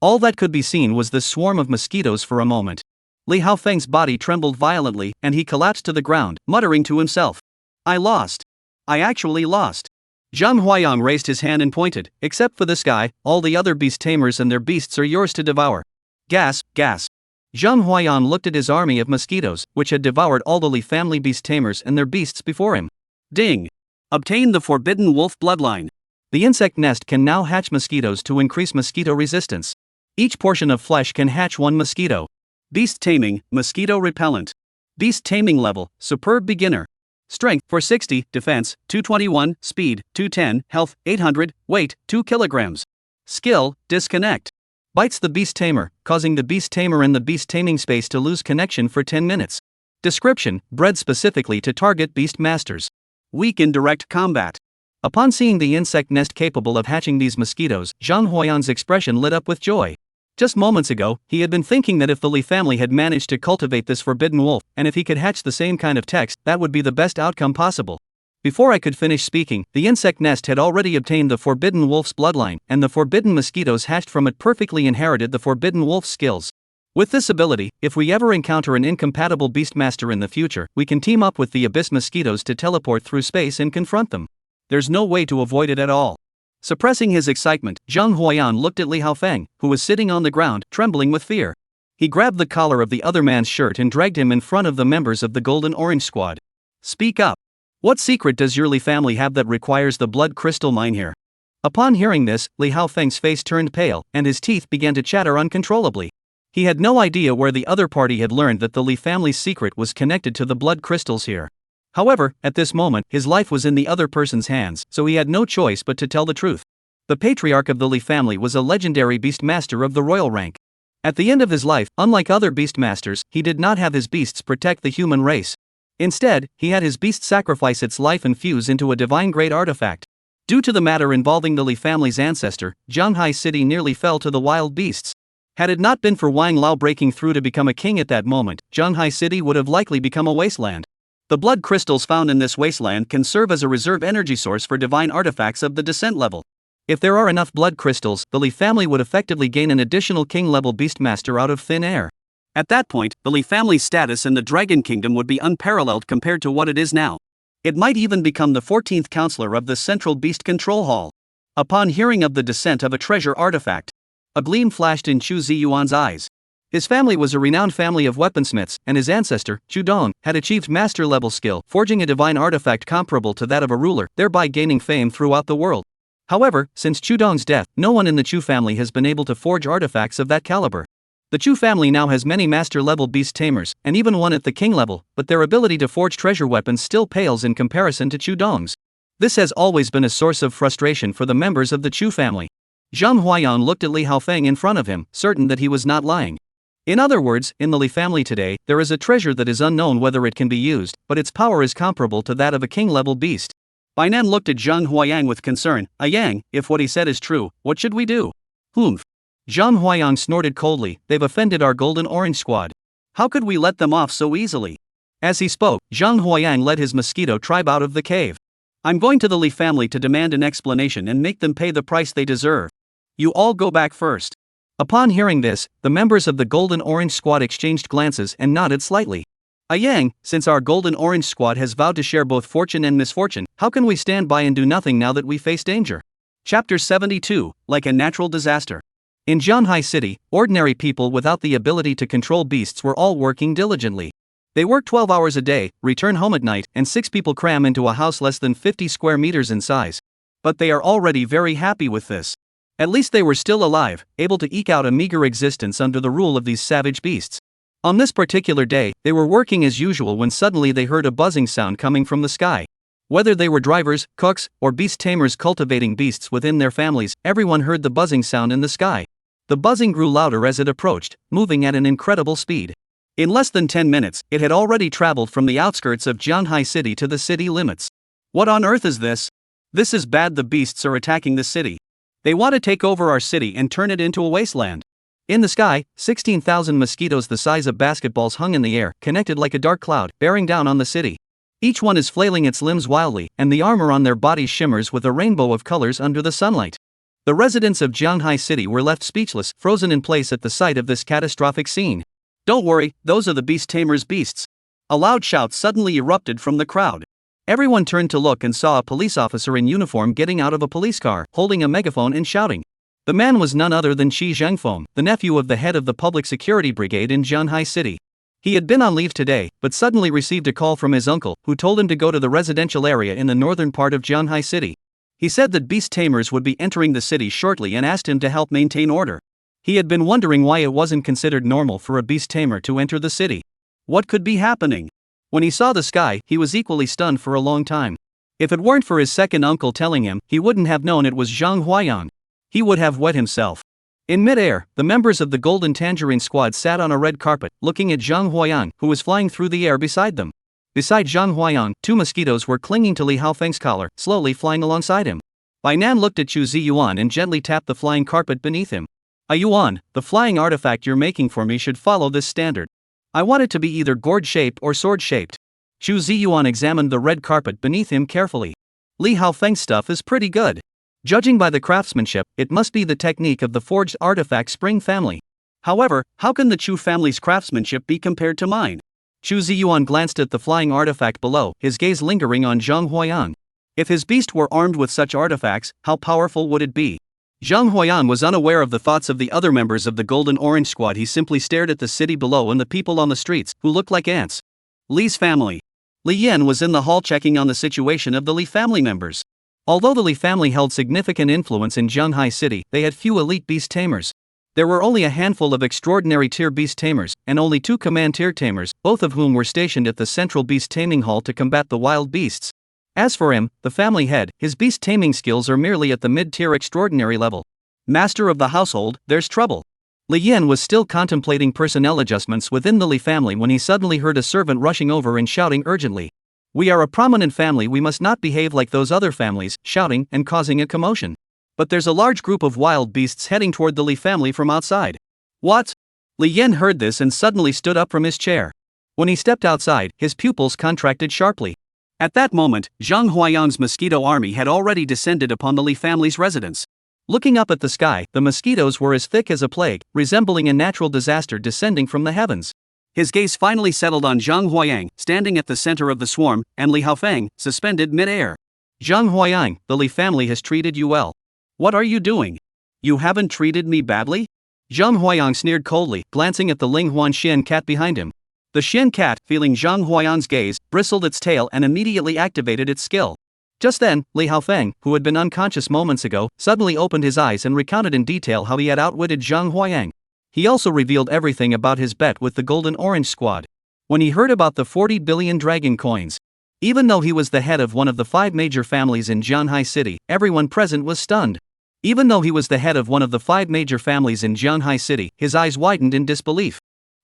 All that could be seen was this swarm of mosquitoes for a moment. Li Haofeng's body trembled violently, and he collapsed to the ground, muttering to himself. I lost. I actually lost. Zhang Huayang raised his hand and pointed, except for this guy, all the other beast tamers and their beasts are yours to devour. Gasp, gasp. Zhang Huayang looked at his army of mosquitoes, which had devoured all the Li family beast tamers and their beasts before him. Ding! Obtain the Forbidden Wolf bloodline. The insect nest can now hatch mosquitoes to increase mosquito resistance. Each portion of flesh can hatch one mosquito. Beast taming, mosquito repellent. Beast taming level, superb beginner. Strength, 460, defense, 221, speed, 210, health, 800, weight, 2 kilograms. Skill, disconnect. Bites the beast tamer, causing the beast tamer and the beast taming space to lose connection for 10 minutes. Description, bred specifically to target beast masters. Weak in direct combat. Upon seeing the insect nest capable of hatching these mosquitoes, Zhang Huayan's expression lit up with joy. Just moments ago, he had been thinking that if the Li family had managed to cultivate this forbidden wolf, and if he could hatch the same kind of text, that would be the best outcome possible. Before I could finish speaking, the insect nest had already obtained the forbidden wolf's bloodline, and the forbidden mosquitoes hatched from it perfectly inherited the forbidden wolf's skills. With this ability, if we ever encounter an incompatible beastmaster in the future, we can team up with the abyss mosquitoes to teleport through space and confront them. There's no way to avoid it at all. Suppressing his excitement, Zhang Huayan looked at Li Haofeng, who was sitting on the ground, trembling with fear. He grabbed the collar of the other man's shirt and dragged him in front of the members of the Golden Orange Squad. Speak up. What secret does your Li family have that requires the blood crystal mine here? Upon hearing this, Li Haofeng's face turned pale, and his teeth began to chatter uncontrollably. He had no idea where the other party had learned that the Li family's secret was connected to the blood crystals here. However, at this moment, his life was in the other person's hands, so he had no choice but to tell the truth. The patriarch of the Li family was a legendary beastmaster of the royal rank. At the end of his life, unlike other beastmasters, he did not have his beasts protect the human race. Instead, he had his beast sacrifice its life and fuse into a divine-grade artifact. Due to the matter involving the Li family's ancestor, Zhanghai City nearly fell to the wild beasts. Had it not been for Wang Lao breaking through to become a king at that moment, Zhanghai City would have likely become a wasteland. The blood crystals found in this wasteland can serve as a reserve energy source for divine artifacts of the descent level. If there are enough blood crystals, the Li family would effectively gain an additional king-level beastmaster out of thin air. At that point, the Li family's status in the Dragon Kingdom would be unparalleled compared to what it is now. It might even become the 14th counselor of the Central Beast Control Hall. Upon hearing of the descent of a treasure artifact, a gleam flashed in Chu Ziyuan's eyes. His family was a renowned family of weaponsmiths, and his ancestor, Chu Dong, had achieved master-level skill, forging a divine artifact comparable to that of a ruler, thereby gaining fame throughout the world. However, since Chu Dong's death, no one in the Chu family has been able to forge artifacts of that caliber. The Chu family now has many master-level beast tamers, and even one at the king level, but their ability to forge treasure weapons still pales in comparison to Chu Dong's. This has always been a source of frustration for the members of the Chu family. Zhang Huayan looked at Li Haofeng in front of him, certain that he was not lying. In other words, in the Li family today, there is a treasure that is unknown whether it can be used, but its power is comparable to that of a king-level beast. Bainan looked at Zhang Huayan with concern. Yang, if what he said is true, what should we do? Humph. Zhang Huayan snorted coldly. They've offended our Golden Orange Squad. How could we let them off so easily? As he spoke, Zhang Huayan led his mosquito tribe out of the cave. I'm going to the Li family to demand an explanation and make them pay the price they deserve. You all go back first. Upon hearing this, the members of the Golden Orange Squad exchanged glances and nodded slightly. Yang, since our Golden Orange Squad has vowed to share both fortune and misfortune, how can we stand by and do nothing now that we face danger? Chapter 72, Like a Natural Disaster. In Zhanghai City, ordinary people without the ability to control beasts were all working diligently. They work 12 hours a day, return home at night, and 6 people cram into a house less than 50 square meters in size. But they are already very happy with this. At least they were still alive, able to eke out a meager existence under the rule of these savage beasts. On this particular day, they were working as usual when suddenly they heard a buzzing sound coming from the sky. Whether they were drivers, cooks, or beast tamers cultivating beasts within their families, everyone heard the buzzing sound in the sky. The buzzing grew louder as it approached, moving at an incredible speed. In less than 10 minutes, it had already traveled from the outskirts of Zhanghai City to the city limits. What on earth is this? This is bad. The beasts are attacking the city. They want to take over our city and turn it into a wasteland. In the sky, 16,000 mosquitoes the size of basketballs hung in the air, connected like a dark cloud, bearing down on the city. Each one is flailing its limbs wildly, and the armor on their bodies shimmers with a rainbow of colors under the sunlight. The residents of Zhanghai City were left speechless, frozen in place at the sight of this catastrophic scene. Don't worry, those are the beast tamers' beasts. A loud shout suddenly erupted from the crowd. Everyone turned to look and saw a police officer in uniform getting out of a police car, holding a megaphone and shouting. The man was none other than Shi Zhengfeng, the nephew of the head of the public security brigade in Zhanghai City. He had been on leave today, but suddenly received a call from his uncle, who told him to go to the residential area in the northern part of Zhanghai City. He said that beast tamers would be entering the city shortly and asked him to help maintain order. He had been wondering why it wasn't considered normal for a beast tamer to enter the city. What could be happening? When he saw the sky, he was equally stunned for a long time. If it weren't for his second uncle telling him, he wouldn't have known it was Zhang Huayan. He would have wet himself. In mid-air, the members of the Golden Tangerine Squad sat on a red carpet, looking at Zhang Huayan, who was flying through the air beside them. Beside Zhang Huayan, two mosquitoes were clinging to Li Haofeng's collar, slowly flying alongside him. Bai Nan looked at Chu Ziyuan and gently tapped the flying carpet beneath him. Yuan, the flying artifact you're making for me should follow this standard. I want it to be either gourd-shaped or sword-shaped. Chu Ziyuan examined the red carpet beneath him carefully. Li Haofeng's stuff is pretty good. Judging by the craftsmanship, it must be the technique of the forged artifact Spring family. However, how can the Chu family's craftsmanship be compared to mine? Chu Ziyuan glanced at the flying artifact below, his gaze lingering on Zhang Huayan. If his beast were armed with such artifacts, how powerful would it be? Zhang Huayan was unaware of the thoughts of the other members of the Golden Orange Squad. He simply stared at the city below and the people on the streets, who looked like ants. Li's family. Li Yan was in the hall checking on the situation of the Li family members. Although the Li family held significant influence in Zhanghai City, they had few elite beast tamers. There were only a handful of extraordinary tier beast tamers, and only 2 command tier tamers, both of whom were stationed at the central beast taming hall to combat the wild beasts. As for him, the family head, his beast taming skills are merely at the mid-tier extraordinary level. Master of the household, there's trouble. Li Yan was still contemplating personnel adjustments within the Li family when he suddenly heard a servant rushing over and shouting urgently. We are a prominent family, we must not behave like those other families, shouting and causing a commotion. But there's a large group of wild beasts heading toward the Li family from outside. What? Li Yan heard this and suddenly stood up from his chair. When he stepped outside, his pupils contracted sharply. At that moment, Zhang Huayan's mosquito army had already descended upon the Li family's residence. Looking up at the sky, the mosquitoes were as thick as a plague, resembling a natural disaster descending from the heavens. His gaze finally settled on Zhang Huayang, standing at the center of the swarm, and Li Haofeng, suspended mid-air. Zhang Huayang, the Li family has treated you well. What are you doing? You haven't treated me badly? Zhang Huayang sneered coldly, glancing at the Linghuan Xian cat behind him. The Xian cat, feeling Zhang Huayang's gaze, bristled its tail and immediately activated its skill. Just then, Li Haofeng, who had been unconscious moments ago, suddenly opened his eyes and recounted in detail how he had outwitted Zhang Huayang. He also revealed everything about his bet with the Golden Orange Squad. When he heard about the 40 billion dragon coins. Even though he was the head of one of the 5 major families in Zhanghai City, everyone present was stunned. Even though he was the head of one of the 5 major families in Zhanghai City, his eyes widened in disbelief.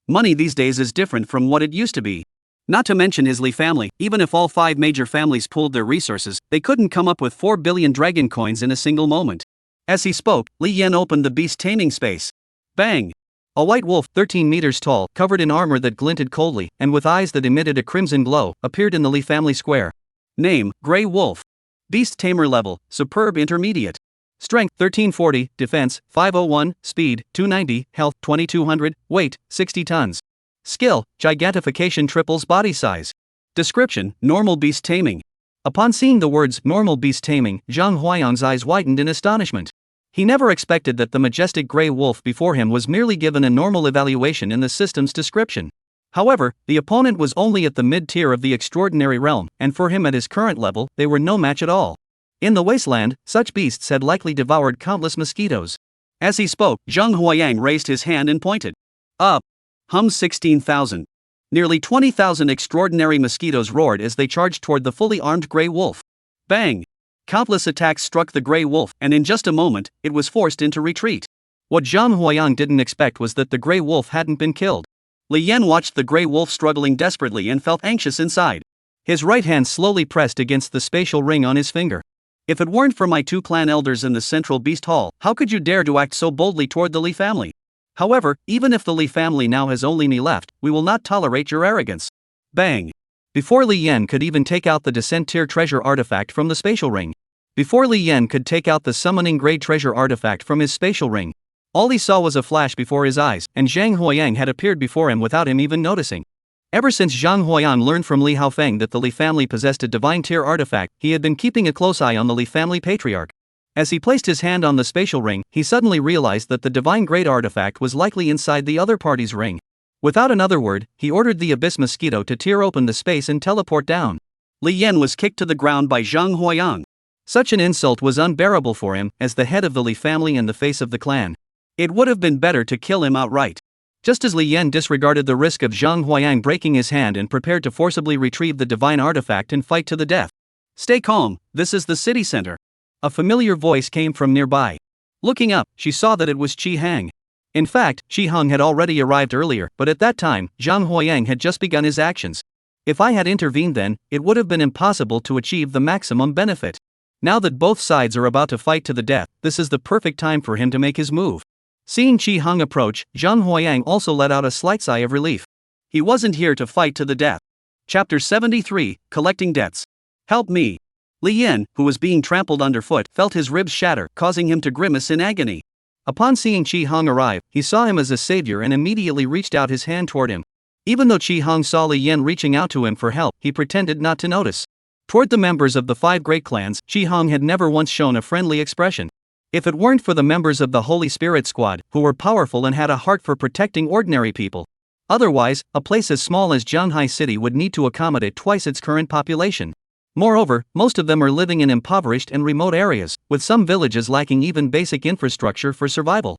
Money these days is different from what it used to be. Not to mention his Li family, even if all 5 major families pooled their resources, they couldn't come up with 4 billion dragon coins in a single moment. As he spoke, Li Yan opened the beast taming space. Bang! A white wolf, 13 meters tall, covered in armor that glinted coldly, and with eyes that emitted a crimson glow, appeared in the Li family square. Name, Grey Wolf. Beast Tamer level, Superb Intermediate. Strength, 1340, Defense, 501, Speed, 290, Health, 2200, Weight, 60 tons. Skill, Gigantification triples body size. Description, Normal Beast Taming. Upon seeing the words, Normal Beast Taming, Zhang Huayang's eyes widened in astonishment. He never expected that the majestic grey wolf before him was merely given a normal evaluation in the system's description. However, the opponent was only at the mid-tier of the extraordinary realm, and for him at his current level, they were no match at all. In the Wasteland, such beasts had likely devoured countless mosquitoes. As he spoke, Zhang Huayang raised his hand and pointed. Up! 16,000. Nearly 20,000 extraordinary mosquitoes roared as they charged toward the fully armed grey wolf. Bang! Countless attacks struck the grey wolf, and in just a moment, it was forced into retreat. What Zhang Huayang didn't expect was that the grey wolf hadn't been killed. Li Yan watched the grey wolf struggling desperately and felt anxious inside. His right hand slowly pressed against the spatial ring on his finger. If it weren't for my 2 clan elders in the central beast hall, how could you dare to act so boldly toward the Li family? However, even if the Li family now has only me left, we will not tolerate your arrogance. Bang! Before Li Yan could even take out the descent tier treasure artifact from the spatial ring. Before Li Yan could take out the summoning grade treasure artifact from his spatial ring. All he saw was a flash before his eyes, and Zhang Huayang had appeared before him without him even noticing. Ever since Zhang Huayang learned from Li Haofeng that the Li family possessed a divine tier artifact, he had been keeping a close eye on the Li family patriarch. As he placed his hand on the spatial ring, he suddenly realized that the divine grade artifact was likely inside the other party's ring. Without another word, he ordered the abyss mosquito to tear open the space and teleport down. Li Yan was kicked to the ground by Zhang Huayang. Such an insult was unbearable for him, as the head of the Li family and the face of the clan. It would have been better to kill him outright. Just as Li Yan disregarded the risk of Zhang Huayang breaking his hand and prepared to forcibly retrieve the divine artifact and fight to the death. Stay calm, this is the city center. A familiar voice came from nearby. Looking up, she saw that it was Qi Hang. In fact, Qi Hang had already arrived earlier, but at that time, Zhang Huayang had just begun his actions. If I had intervened then, it would have been impossible to achieve the maximum benefit. Now that both sides are about to fight to the death, this is the perfect time for him to make his move. Seeing Qi Hang approach, Zhang Huayang also let out a slight sigh of relief. He wasn't here to fight to the death. Chapter 73, Collecting Debts. Help me. Li Yan, who was being trampled underfoot, felt his ribs shatter, causing him to grimace in agony. Upon seeing Qi Hang arrive, he saw him as a savior and immediately reached out his hand toward him. Even though Qi Hang saw Li Yan reaching out to him for help, he pretended not to notice. Toward the members of the 5 great clans, Qi Hang had never once shown a friendly expression. If it weren't for the members of the Holy Spirit Squad, who were powerful and had a heart for protecting ordinary people. Otherwise, a place as small as Zhanghai City would need to accommodate twice its current population. Moreover, most of them are living in impoverished and remote areas, with some villages lacking even basic infrastructure for survival.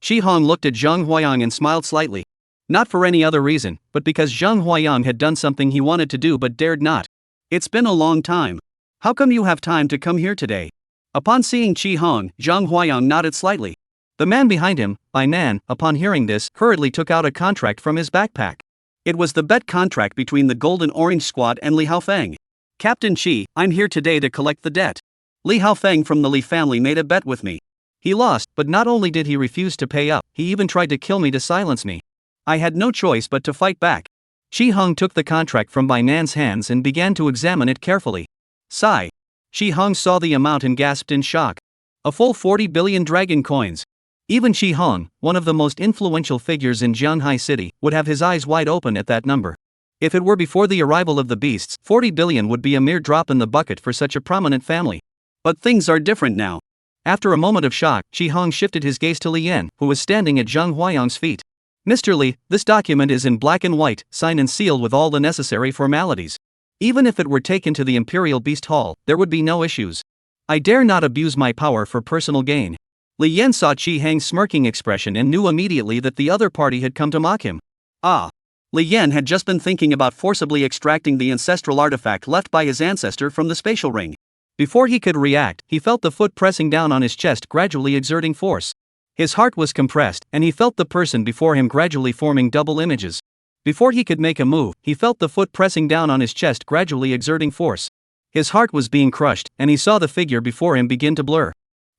Qi Hang looked at Zhang Huayang and smiled slightly. Not for any other reason, but because Zhang Huayang had done something he wanted to do but dared not. It's been a long time. How come you have time to come here today? Upon seeing Qi Hang, Zhang Huayang nodded slightly. The man behind him, Bai Nan, upon hearing this, hurriedly took out a contract from his backpack. It was the bet contract between the Golden Orange Squad and Li Haofeng. Captain Qi, I'm here today to collect the debt. Li Haofeng from the Li family made a bet with me. He lost, but not only did he refuse to pay up, he even tried to kill me to silence me. I had no choice but to fight back. Qi Hang took the contract from Bai Nan's hands and began to examine it carefully. Sigh. Qi Hang saw the amount and gasped in shock. A full 40 billion dragon coins. Even Qi Hang, one of the most influential figures in Zhanghai City, would have his eyes wide open at that number. If it were before the arrival of the beasts, 40 billion would be a mere drop in the bucket for such a prominent family. But things are different now. After a moment of shock, Qi Hang shifted his gaze to Li Yan, who was standing at Zhang Huayang's feet. Mr. Li, this document is in black and white, signed and sealed with all the necessary formalities. Even if it were taken to the Imperial Beast Hall, there would be no issues. I dare not abuse my power for personal gain. Li Yan saw Qi Hang's smirking expression and knew immediately that the other party had come to mock him. Ah! Li Yan had just been thinking about forcibly extracting the ancestral artifact left by his ancestor from the spatial ring. Before he could react, he felt the foot pressing down on his chest, gradually exerting force. His heart was compressed, and he felt the person before him gradually forming double images. Before he could make a move, he felt the foot pressing down on his chest, gradually exerting force. His heart was being crushed, and he saw the figure before him begin to blur.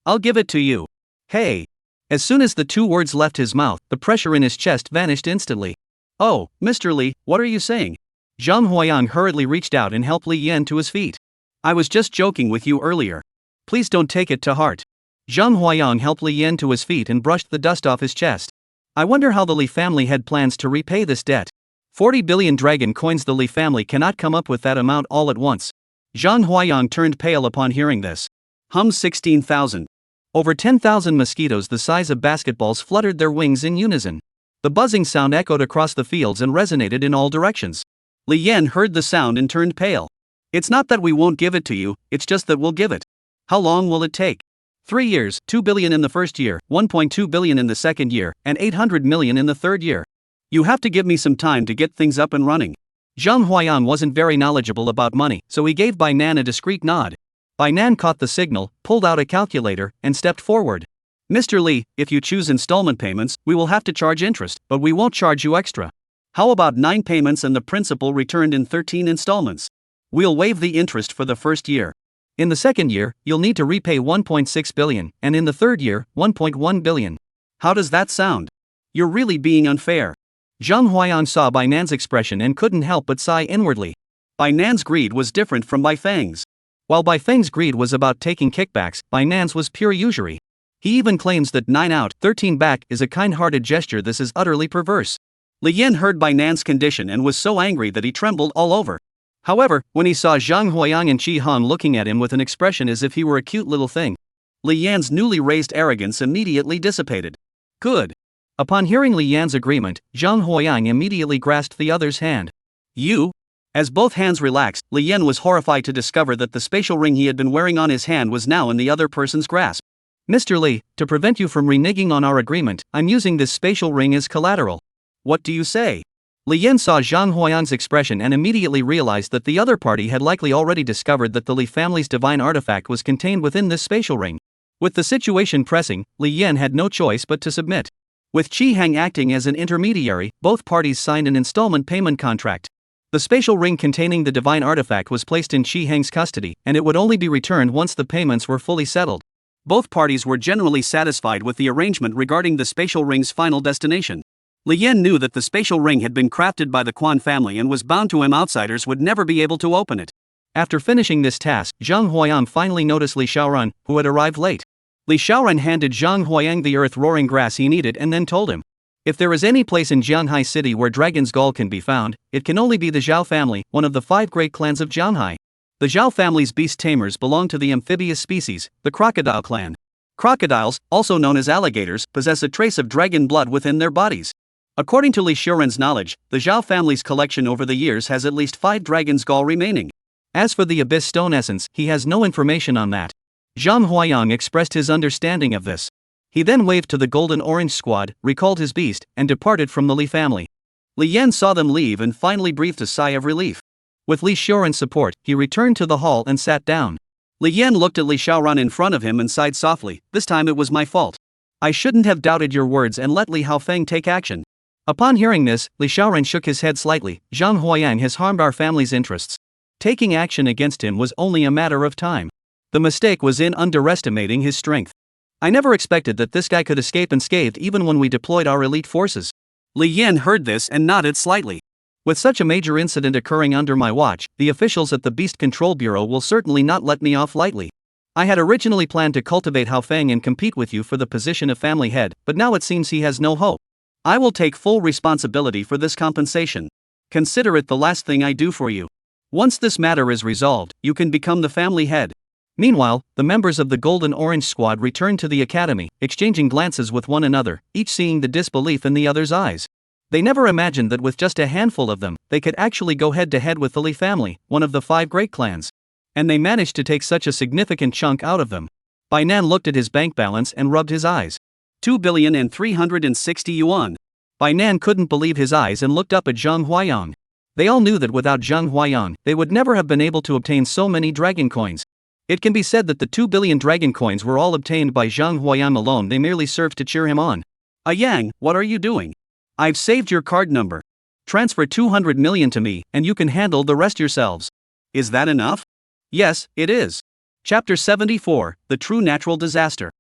I'll give it to you. Hey! As soon as the 2 words left his mouth, the pressure in his chest vanished instantly. Oh, Mr. Li, what are you saying? Zhang Huayang hurriedly reached out and helped Li Yan to his feet. I was just joking with you earlier. Please don't take it to heart. Zhang Huayang helped Li Yan to his feet and brushed the dust off his chest. I wonder how the Li family had plans to repay this debt. 40 billion dragon coins. The Li family cannot come up with that amount all at once. Zhang Huayang turned pale upon hearing this. 16,000. Over 10,000 mosquitoes the size of basketballs fluttered their wings in unison. The buzzing sound echoed across the fields and resonated in all directions. Li Yan heard the sound and turned pale. It's not that we won't give it to you, it's just that we'll give it. How long will it take? 3 years, 2 billion in the first year, 1.2 billion in the second year, and 800 million in the third year. You have to give me some time to get things up and running. Zhang Huayang wasn't very knowledgeable about money, so he gave Bai Nan a discreet nod. Bai Nan caught the signal, pulled out a calculator, and stepped forward. Mr. Li, if you choose installment payments, we will have to charge interest, but we won't charge you extra. How about 9 payments and the principal returned in 13 installments? We'll waive the interest for the first year. In the second year, you'll need to repay 1.6 billion, and in the third year, 1.1 billion. How does that sound? You're really being unfair. Zhang Huayang saw Bai Nan's expression and couldn't help but sigh inwardly. Bai Nan's greed was different from Bai Feng's. While Bai Feng's greed was about taking kickbacks, Bai Nan's was pure usury. He even claims that 9 out, 13 back is a kind-hearted gesture. This is utterly perverse. Li Yan heard Bai Nan's condition and was so angry that he trembled all over. However, when he saw Zhang Huayang and Qi Hang looking at him with an expression as if he were a cute little thing, Li Yan's newly raised arrogance immediately dissipated. Good. Upon hearing Li Yan's agreement, Zhang Huayang immediately grasped the other's hand. You? As both hands relaxed, Li Yan was horrified to discover that the spatial ring he had been wearing on his hand was now in the other person's grasp. Mr. Li, to prevent you from reneging on our agreement, I'm using this spatial ring as collateral. What do you say? Li Yan saw Zhang Huayang's expression and immediately realized that the other party had likely already discovered that the Li family's divine artifact was contained within this spatial ring. With the situation pressing, Li Yan had no choice but to submit. With Qi Hang acting as an intermediary, both parties signed an installment payment contract. The spatial ring containing the divine artifact was placed in Qi Hang's custody, and it would only be returned once the payments were fully settled. Both parties were generally satisfied with the arrangement regarding the spatial ring's final destination. Li Yan knew that the spatial ring had been crafted by the Quan family and was bound to him. Outsiders would never be able to open it. After finishing this task, Zhang Huayang finally noticed Li Xiaoran, who had arrived late. Li Xiaoran handed Zhang Huayang the earth-roaring grass he needed and then told him, if there is any place in Jianghai City where Dragon's Gall can be found, it can only be the Zhao family, one of the 5 great clans of Jianghai. The Zhao family's beast tamers belong to the amphibious species, the crocodile clan. Crocodiles, also known as alligators, possess a trace of dragon blood within their bodies. According to Li Xiaoran's knowledge, the Zhao family's collection over the years has at least 5 Dragon's Gall remaining. As for the Abyss Stone Essence, he has no information on that. Zhang Huayang expressed his understanding of this. He then waved to the Golden Orange Squad, recalled his beast, and departed from the Li family. Li Yan saw them leave and finally breathed a sigh of relief. With Li Xiaoran's support, he returned to the hall and sat down. Li Yan looked at Li Xiaoran in front of him and sighed softly, this time it was my fault. I shouldn't have doubted your words and let Li Haofeng take action. Upon hearing this, Li Xiaoran shook his head slightly. Zhang Huayang has harmed our family's interests. Taking action against him was only a matter of time. The mistake was in underestimating his strength. I never expected that this guy could escape unscathed even when we deployed our elite forces. Li Yan heard this and nodded slightly. With such a major incident occurring under my watch, the officials at the Beast Control Bureau will certainly not let me off lightly. I had originally planned to cultivate Haofeng and compete with you for the position of family head, but now it seems he has no hope. I will take full responsibility for this compensation. Consider it the last thing I do for you. Once this matter is resolved, you can become the family head. Meanwhile, the members of the Golden Orange Squad returned to the academy, exchanging glances with one another, each seeing the disbelief in the other's eyes. They never imagined that with just a handful of them, they could actually go head-to-head with the Li family, one of the 5 great clans. And they managed to take such a significant chunk out of them. Bai Nan looked at his bank balance and rubbed his eyes. 2,360 yuan. Bai Nan couldn't believe his eyes and looked up at Zhang Huayang. They all knew that without Zhang Huayang, they would never have been able to obtain so many dragon coins. It can be said that the 2 billion dragon coins were all obtained by Zhang Huayang alone. They merely served to cheer him on. Yang, what are you doing? I've saved your card number. Transfer 200 million to me, and you can handle the rest yourselves. Is that enough? Yes, it is. Chapter 74, The True Natural Disaster.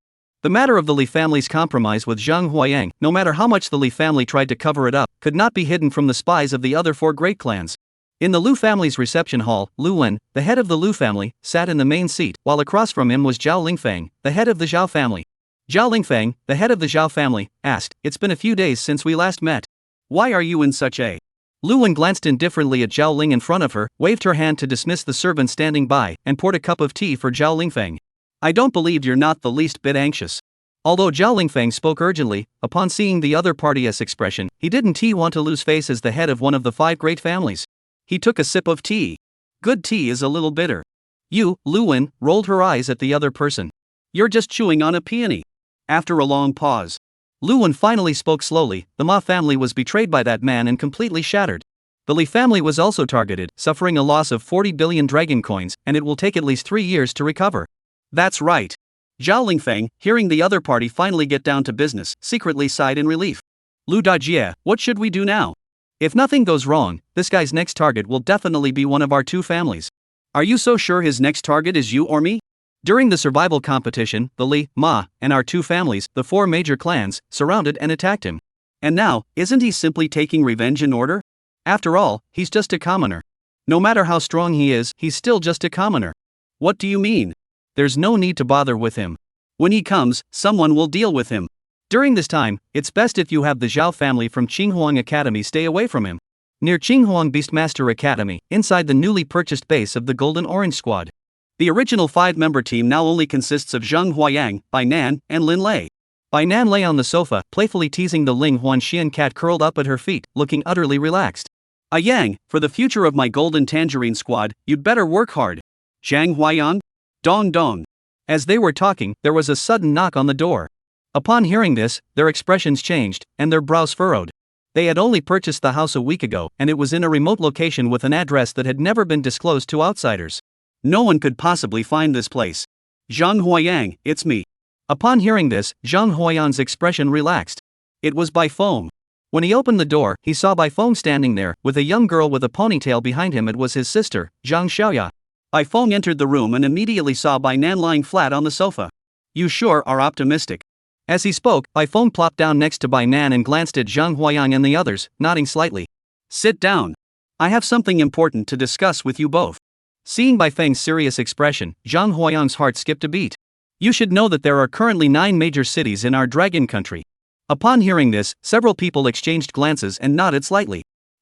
The matter of the Li family's compromise with Zhang Huayang, no matter how much the Li family tried to cover it up, could not be hidden from the spies of the other 4 great clans. In the Lu family's reception hall, Lu Wen, the head of the Lu family, sat in the main seat, while across from him was Zhao Lingfang, the head of the Zhao family. Zhao Lingfang, the head of the Zhao family, asked, "It's been a few days since we last met. Why are you in such a..." Lu Wen glanced indifferently at Zhao Ling in front of her, waved her hand to dismiss the servant standing by, and poured a cup of tea for Zhao Lingfang. "I don't believe you're not the least bit anxious." Although Zhao Lingfang spoke urgently, upon seeing the other party's expression, he didn't want to lose face as the head of one of the 5 great families. He took a sip of tea. Good tea is a little bitter. You, Lu Wen, rolled her eyes at the other person. You're just chewing on a peony. After a long pause, Lu Wen finally spoke slowly. The Ma family was betrayed by that man and completely shattered. The Li family was also targeted, suffering a loss of 40 billion dragon coins, and it will take at least 3 years to recover. That's right. Zhao Lingfang, hearing the other party finally get down to business, secretly sighed in relief. Lu Dajie, what should we do now? If nothing goes wrong, this guy's next target will definitely be one of our 2 families. Are you so sure his next target is you or me? During the survival competition, the Li, Ma, and our 2 families, the 4 major clans, surrounded and attacked him. And now, isn't he simply taking revenge in order? After all, he's just a commoner. No matter how strong he is, he's still just a commoner. What do you mean? There's no need to bother with him. When he comes, someone will deal with him. During this time, it's best if you have the Zhao family from Qinghuang Academy stay away from him. Near Qinghuang Beastmaster Academy, inside the newly purchased base of the Golden Orange Squad. The original 5-member team now only consists of Zhang Huayang, Bai Nan, and Lin Lei. Bai Nan lay on the sofa, playfully teasing the Ling Huanxian cat curled up at her feet, looking utterly relaxed. Yang, for the future of my Golden Tangerine Squad, you'd better work hard. Zhang Huayang? Dong dong. As they were talking, there was a sudden knock on the door. Upon hearing this, their expressions changed, and their brows furrowed. They had only purchased the house a week ago, and it was in a remote location with an address that had never been disclosed to outsiders. No one could possibly find this place. Zhang Huayang, it's me. Upon hearing this, Zhang Huayang's expression relaxed. It was Bai Feng. When he opened the door, he saw Bai Feng standing there, with a young girl with a ponytail behind him. It was his sister, Zhang Xiaoya. Bai Feng entered the room and immediately saw Bai Nan lying flat on the sofa. You sure are optimistic. As he spoke, Bai Feng plopped down next to Bai Nan and glanced at Zhang Huayang and the others, nodding slightly. Sit down. I have something important to discuss with you both. Seeing Bai Feng's serious expression, Zhang Huayang's heart skipped a beat. You should know that there are currently 9 major cities in our dragon country. Upon hearing this, several people exchanged glances and nodded slightly.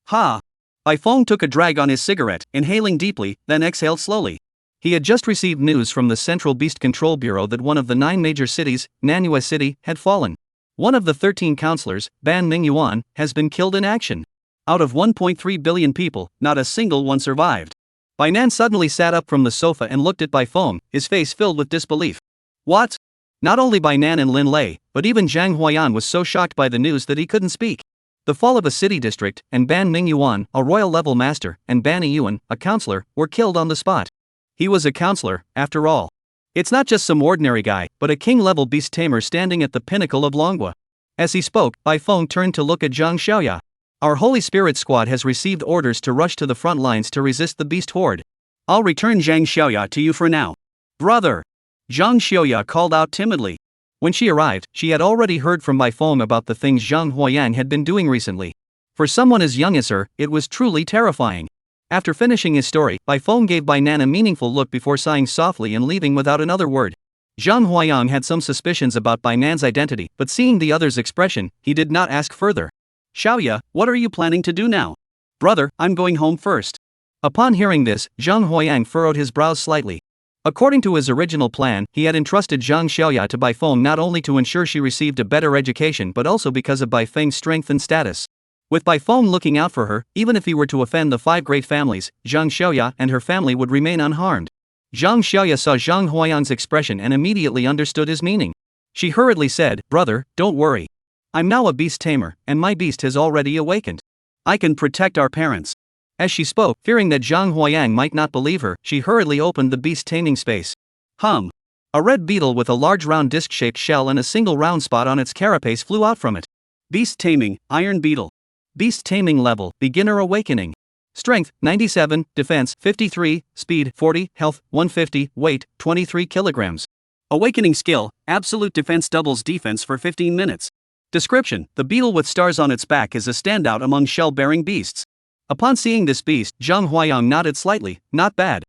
Ha! Bai Feng took a drag on his cigarette, inhaling deeply, then exhaled slowly. He had just received news from the Central Beast Control Bureau that one of the 9 major cities, Manhwa City, had fallen. One of the 13 counselors, Ban Mingyuan, has been killed in action. Out of 1.3 billion people, not a single one survived. Bai Nan suddenly sat up from the sofa and looked at Bai Feng, his face filled with disbelief. What? Not only Bai Nan and Lin Lei, but even Zhang Huayan was so shocked by the news that he couldn't speak. The fall of a city district, and Ban Mingyuan, a royal-level master, and Ban Yuan, a counselor, were killed on the spot. He was a counselor, after all. It's not just some ordinary guy, but a king-level beast tamer standing at the pinnacle of Manhwa. As he spoke, Bai Feng turned to look at Zhang Xiaoya. Our Holy Spirit squad has received orders to rush to the front lines to resist the beast horde. I'll return Zhang Xiaoya to you for now. Brother! Zhang Xiaoya called out timidly. When she arrived, she had already heard from Bai Feng about the things Zhang Huayang had been doing recently. For someone as young as her, it was truly terrifying. After finishing his story, Bai Feng gave Bai Nan a meaningful look before sighing softly and leaving without another word. Zhang Huayang had some suspicions about Bai Nan's identity, but seeing the other's expression, he did not ask further. Xiaoya, what are you planning to do now? Brother, I'm going home first. Upon hearing this, Zhang Huayang furrowed his brows slightly. According to his original plan, he had entrusted Zhang Xiaoya to Bai Feng not only to ensure she received a better education but also because of Bai Feng's strength and status. With Bai Feng looking out for her, even if he were to offend the 5 great families, Zhang Xiaoya and her family would remain unharmed. Zhang Xiaoya saw Zhang Huayang's expression and immediately understood his meaning. She hurriedly said, Brother, don't worry. I'm now a beast tamer, and my beast has already awakened. I can protect our parents. As she spoke, fearing that Zhang Huayang might not believe her, she hurriedly opened the beast taming space. A red beetle with a large round disc-shaped shell and a single round spot on its carapace flew out from it. Beast taming, iron beetle. Beast taming level, beginner awakening. Strength, 97, defense, 53, speed, 40, health, 150, weight, 23 kilograms. Awakening skill, absolute defense doubles defense for 15 minutes. Description, the beetle with stars on its back is a standout among shell-bearing beasts. Upon seeing this beast, Zhang Huayang nodded slightly, not bad.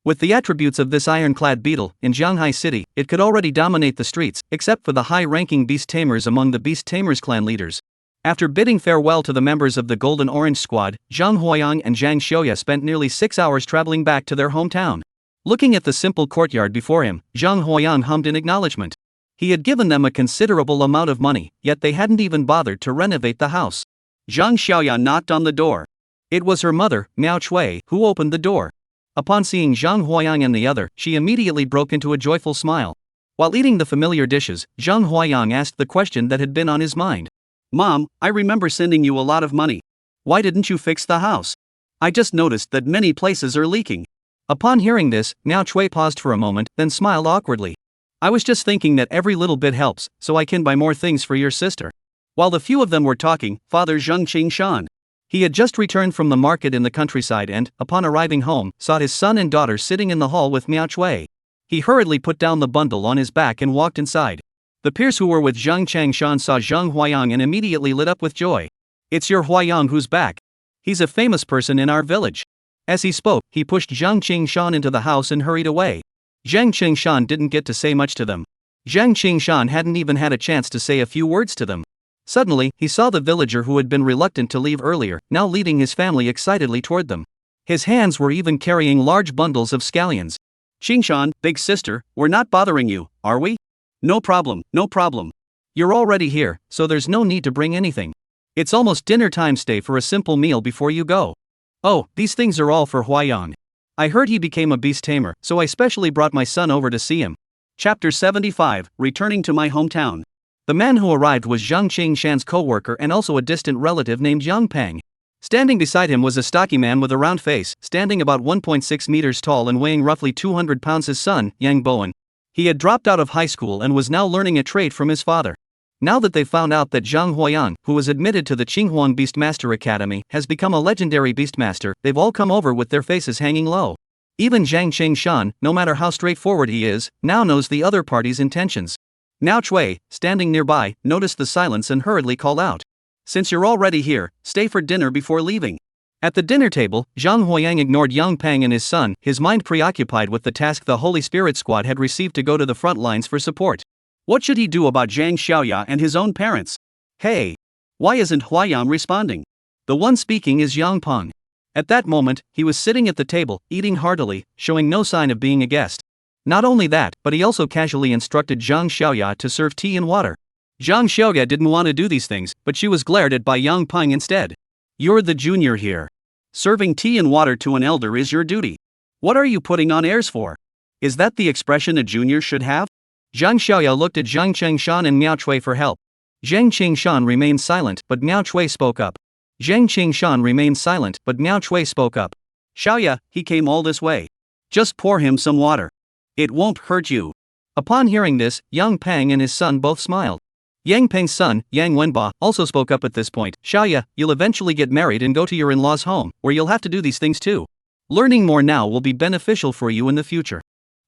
With the attributes of this ironclad beetle, in Zhanghai City, it could already dominate the streets, except for the high-ranking beast tamers among the beast tamers clan leaders. After bidding farewell to the members of the Golden Orange Squad, Zhang Huayang and Zhang Xiaoya spent nearly 6 hours traveling back to their hometown. Looking at the simple courtyard before him, Zhang Huayang hummed in acknowledgement. He had given them a considerable amount of money, yet they hadn't even bothered to renovate the house. Zhang Xiaoya knocked on the door. It was her mother, Miao Chui, who opened the door. Upon seeing Zhang Huayang and the other, she immediately broke into a joyful smile. While eating the familiar dishes, Zhang Huayang asked the question that had been on his mind. Mom, I remember sending you a lot of money. Why didn't you fix the house? I just noticed that many places are leaking. Upon hearing this, Miao Chui paused for a moment, then smiled awkwardly. I was just thinking that every little bit helps, so I can buy more things for your sister. While the few of them were talking, Father Zheng Qingshan. He had just returned from the market in the countryside and, upon arriving home, saw his son and daughter sitting in the hall with Miao Chui. He hurriedly put down the bundle on his back and walked inside. The peers who were with Zheng Qingshan saw Zhang Huayang and immediately lit up with joy. It's your Huayang who's back. He's a famous person in our village. As he spoke, he pushed Zheng Qingshan into the house and hurried away. Zheng Qingshan didn't get to say much to them. Zheng Qingshan hadn't even had a chance to say a few words to them. Suddenly, he saw the villager who had been reluctant to leave earlier, now leading his family excitedly toward them. His hands were even carrying large bundles of scallions. Qingshan, big sister, we're not bothering you, are we? No problem, no problem. You're already here, so there's no need to bring anything. It's almost dinner time, stay for a simple meal before you go. Oh, these things are all for Huayang. I heard he became a beast tamer, so I specially brought my son over to see him. Chapter 75, Returning to My Hometown. The man who arrived was Zhang Qingshan's co-worker and also a distant relative named Yang Peng. Standing beside him was a stocky man with a round face, standing about 1.6 meters tall and weighing roughly 200 pounds. His son, Yang Bowen. He had dropped out of high school and was now learning a trade from his father. Now that they found out that Zhang Huayan, who was admitted to the Qinghuang Beastmaster Academy, has become a legendary beastmaster, they've all come over with their faces hanging low. Even Zhang Qingshan, no matter how straightforward he is, now knows the other party's intentions. Now Chui, standing nearby, noticed the silence and hurriedly called out. Since you're already here, stay for dinner before leaving. At the dinner table, Zhang Huayang ignored Yang Peng and his son, his mind preoccupied with the task the Holy Spirit Squad had received to go to the front lines for support. What should he do about Zhang Xiaoya and his own parents? Hey! Why isn't Huayang responding? The one speaking is Yang Peng. At that moment, he was sitting at the table, eating heartily, showing no sign of being a guest. Not only that, but he also casually instructed Zhang Xiaoya to serve tea and water. Zhang Xiaoya didn't want to do these things, but she was glared at by Yang Peng instead. You're the junior here. Serving tea and water to an elder is your duty. What are you putting on airs for? Is that the expression a junior should have? Zhang Xiaoya looked at Zhang Qingshan and Miao Chui for help. Zhang Qingshan remained silent, but Miao Chui spoke up. Zhang Qingshan remained silent, but Miao Chui spoke up. Xiaoya, he came all this way. Just pour him some water. It won't hurt you. Upon hearing this, Yang Peng and his son both smiled. Yang Peng's son, Yang Wenba, also spoke up at this point. Xiaoya, you'll eventually get married and go to your in-laws' home, where you'll have to do these things too. Learning more now will be beneficial for you in the future.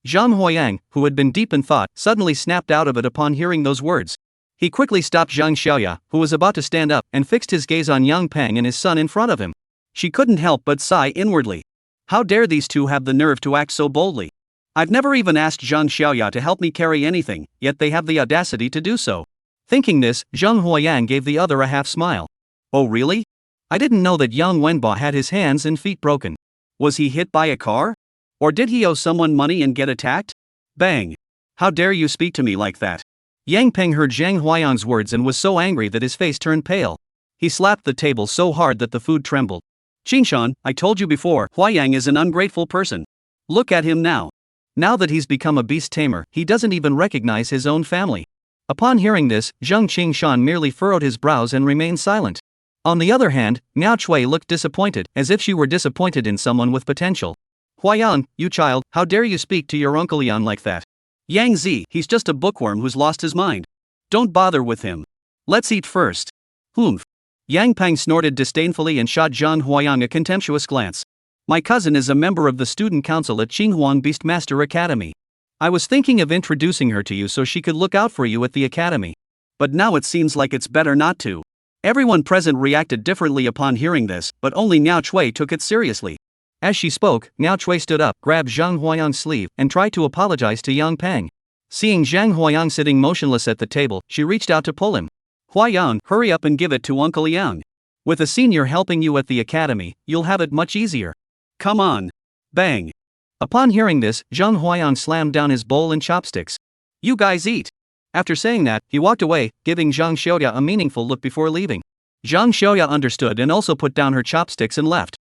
Zhang Huayang, who had been deep in thought, suddenly snapped out of it upon hearing those words. He quickly stopped Zhang Xiaoya, who was about to stand up, and fixed his gaze on Yang Peng and his son in front of him. She couldn't help but sigh inwardly. How dare these two have the nerve to act so boldly? I've never even asked Zhang Xiaoya to help me carry anything, yet they have the audacity to do so. Thinking this, Zhang Huayang gave the other a half smile. Oh really? I didn't know that Yang Wenba had his hands and feet broken. Was he hit by a car? Or did he owe someone money and get attacked? Bang! How dare you speak to me like that? Yang Peng heard Zhang Huayang's words and was so angry that his face turned pale. He slapped the table so hard that the food trembled. Qingshan, I told you before, Huayang is an ungrateful person. Look at him now. Now that he's become a beast tamer, he doesn't even recognize his own family. Upon hearing this, Zhang Qingshan merely furrowed his brows and remained silent. On the other hand, Miao Chui looked disappointed, as if she were disappointed in someone with potential. Huayan, you child, how dare you speak to your Uncle Yan like that? Yang Zi, he's just a bookworm who's lost his mind. Don't bother with him. Let's eat first. Humph. Yang Peng snorted disdainfully and shot Zhang Huayang a contemptuous glance. My cousin is a member of the student council at Qinghuang Beastmaster Academy. I was thinking of introducing her to you so she could look out for you at the academy. But now it seems like it's better not to. Everyone present reacted differently upon hearing this, but only Miao Chui took it seriously. As she spoke, Miao Chui stood up, grabbed Zhang Huayang's sleeve, and tried to apologize to Yang Peng. Seeing Zhang Huayang sitting motionless at the table, she reached out to pull him. Huayang, hurry up and give it to Uncle Yang. With a senior helping you at the academy, you'll have it much easier. Come on. Bang. Upon hearing this, Zhang Huayang slammed down his bowl and chopsticks. You guys eat. After saying that, he walked away, giving Zhang Xiaoya a meaningful look before leaving. Zhang Xiaoya understood and also put down her chopsticks and left.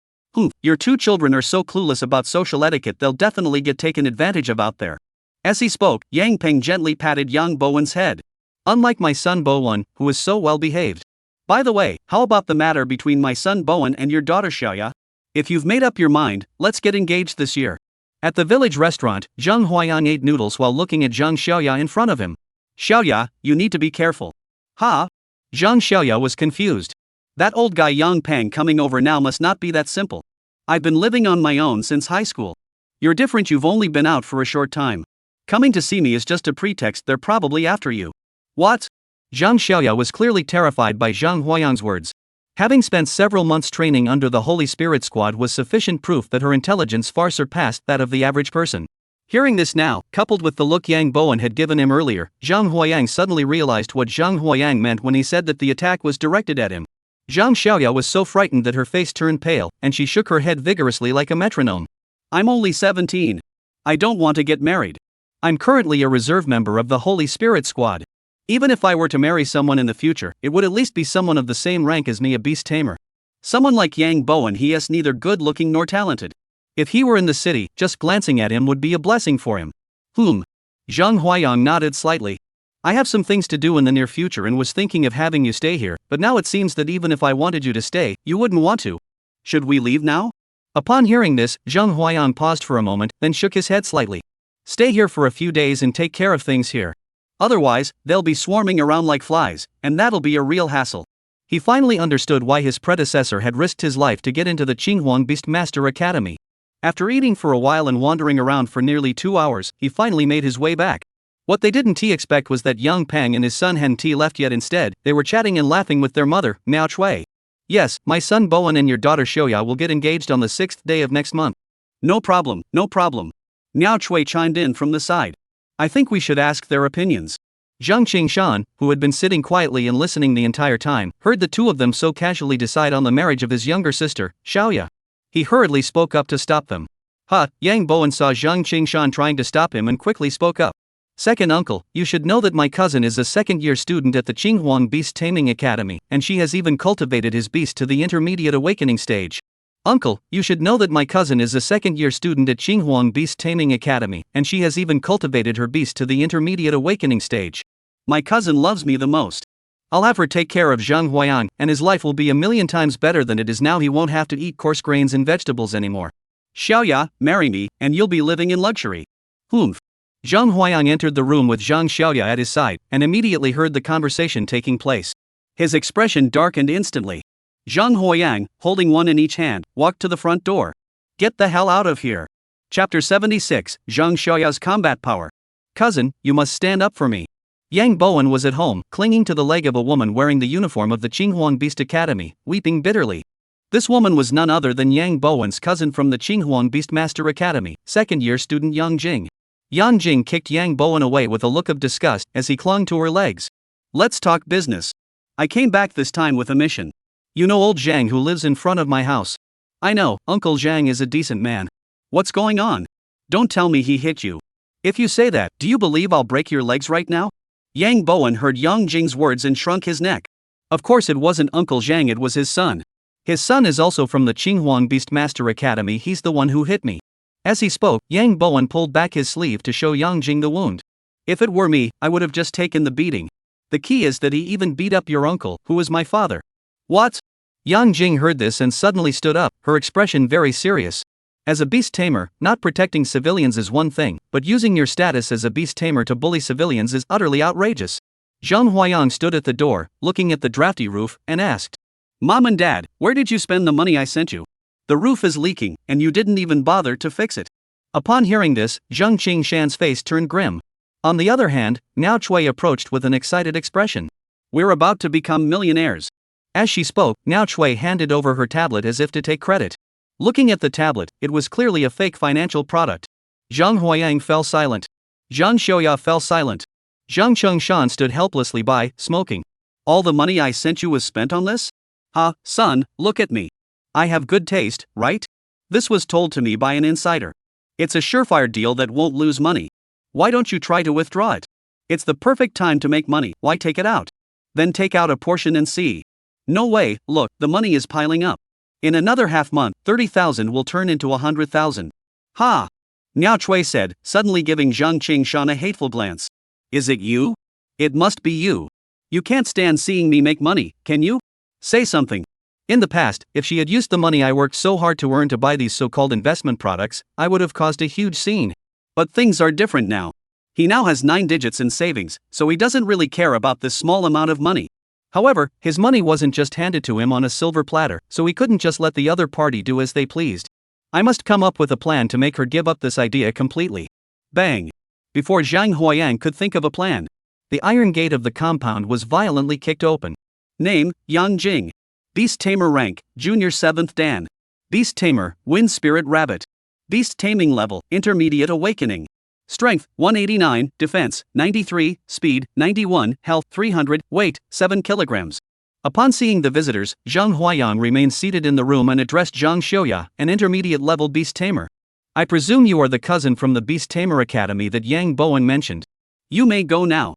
Your two children are so clueless about social etiquette they'll definitely get taken advantage of out there. As he spoke, Yang Peng gently patted Yang Bowen's head. Unlike my son Bowen, who is so well behaved. By the way, how about the matter between my son Bowen and your daughter Xiaoya? If you've made up your mind, let's get engaged this year. At the village restaurant, Zhang Huayang ate noodles while looking at Zhang Xiaoya in front of him. Xiaoya, you need to be careful. Ha? Zhang Xiaoya was confused. That old guy Yang Peng coming over now must not be that simple. I've been living on my own since high school. You're different, you've only been out for a short time. Coming to see me is just a pretext, they're probably after you. What? Zhang Xiaoya was clearly terrified by Zhang Huayang's words. Having spent several months training under the Holy Spirit Squad was sufficient proof that her intelligence far surpassed that of the average person. Hearing this now, coupled with the look Yang Bowen had given him earlier, Zhang Huayang suddenly realized what Zhang Huayang meant when he said that the attack was directed at him. Zhang Xiaoya was so frightened that her face turned pale, and she shook her head vigorously like a metronome. I'm only 17. I don't want to get married. I'm currently a reserve member of the Holy Spirit Squad. Even if I were to marry someone in the future, it would at least be someone of the same rank as me, a beast tamer. Someone like Yang Bowen, he is neither good looking nor talented. If he were in the city, just glancing at him would be a blessing for him. Zhang Huayang nodded slightly. I have some things to do in the near future and was thinking of having you stay here, but now it seems that even if I wanted you to stay, you wouldn't want to. Should we leave now? Upon hearing this, Zhang Huayang paused for a moment, then shook his head slightly. Stay here for a few days and take care of things here. Otherwise, they'll be swarming around like flies, and that'll be a real hassle. He finally understood why his predecessor had risked his life to get into the Qinghuang Beastmaster Academy. After eating for a while and wandering around for nearly 2 hours, he finally made his way back. What they didn't expect was that young Pang and his son Han Ti left, yet instead, they were chatting and laughing with their mother, Miao Chui. Yes, my son Bowen and your daughter Xiaoya will get engaged on the 6th day of next month. No problem, no problem. Miao Chui chimed in from the side. I think we should ask their opinions. Zhang Qingshan, who had been sitting quietly and listening the entire time, heard the two of them so casually decide on the marriage of his younger sister, Xiaoya. He hurriedly spoke up to stop them. Yang Bowen saw Zhang Qingshan trying to stop him and quickly spoke up. Second uncle, you should know that my cousin is a second-year student at the Qinghuang Beast Taming Academy, and she has even cultivated his beast to the intermediate awakening stage. Uncle, you should know that my cousin is a second-year student at Qinghuang Beast Taming Academy, and she has even cultivated her beast to the intermediate awakening stage. My cousin loves me the most. I'll have her take care of Zhang Huayang, and his life will be 1,000,000 times better than it is now. He won't have to eat coarse grains and vegetables anymore. Xiaoya, marry me, and you'll be living in luxury. Humph. Zhang Huayang entered the room with Zhang Xiaoya at his side, and immediately heard the conversation taking place. His expression darkened instantly. Zhang Huayang, holding one in each hand, walked to the front door. Get the hell out of here. Chapter 76, Zhang Xiaoya's Combat Power. Cousin, you must stand up for me. Yang Bowen was at home, clinging to the leg of a woman wearing the uniform of the Qinghuang Beast Academy, weeping bitterly. This woman was none other than Yang Bowen's cousin from the Qinghuang Beastmaster Academy, second-year student Yang Jing. Yang Jing kicked Yang Bowen away with a look of disgust as he clung to her legs. Let's talk business. I came back this time with a mission. You know old Zhang who lives in front of my house? I know, Uncle Zhang is a decent man. What's going on? Don't tell me he hit you. If you say that, do you believe I'll break your legs right now? Yang Bowen heard Yang Jing's words and shrunk his neck. Of course it wasn't Uncle Zhang, it was his son. His son is also from the Qinghuang Beastmaster Academy. He's the one who hit me. As he spoke, Yang Bowen pulled back his sleeve to show Yang Jing the wound. If it were me, I would have just taken the beating. The key is that he even beat up your uncle, who is my father. What? Yang Jing heard this and suddenly stood up, her expression very serious. As a beast tamer, not protecting civilians is one thing, but using your status as a beast tamer to bully civilians is utterly outrageous. Zhang Huayang stood at the door, looking at the drafty roof, and asked, Mom and Dad, where did you spend the money I sent you? The roof is leaking, and you didn't even bother to fix it. Upon hearing this, Zhang Qingshan's face turned grim. On the other hand, Miao Chui approached with an excited expression. We're about to become millionaires. As she spoke, Miao Chui handed over her tablet as if to take credit. Looking at the tablet, it was clearly a fake financial product. Zhang Huayang fell silent. Zhang Xiaoya fell silent. Zhang Qingshan stood helplessly by, smoking. All the money I sent you was spent on this? Son, look at me. I have good taste, right? This was told to me by an insider. It's a surefire deal that won't lose money. Why don't you try to withdraw it? It's the perfect time to make money. Why take it out? Then take out a portion and see. No way, look, the money is piling up. In another half month, 30,000 will turn into 100,000. Ha! Miao Chui said, suddenly giving Zhang Qingshan a hateful glance. Is it you? It must be you. You can't stand seeing me make money, can you? Say something. In the past, if she had used the money I worked so hard to earn to buy these so-called investment products, I would have caused a huge scene. But things are different now. He now has 9 digits in savings, so he doesn't really care about this small amount of money. However, his money wasn't just handed to him on a silver platter, so he couldn't just let the other party do as they pleased. I must come up with a plan to make her give up this idea completely. Bang! Before Zhang Huayang could think of a plan, the iron gate of the compound was violently kicked open. Name, Yang Jing. Beast Tamer rank, Junior 7th Dan. Beast Tamer, Wind Spirit Rabbit. Beast Taming level, Intermediate Awakening. Strength, 189, Defense, 93, Speed, 91, Health, 300, Weight, 7 kilograms. Upon seeing the visitors, Zhang Huayang remained seated in the room and addressed Zhang Xiaoya, an intermediate-level beast tamer. I presume you are the cousin from the Beast Tamer Academy that Yang Bowen mentioned. You may go now.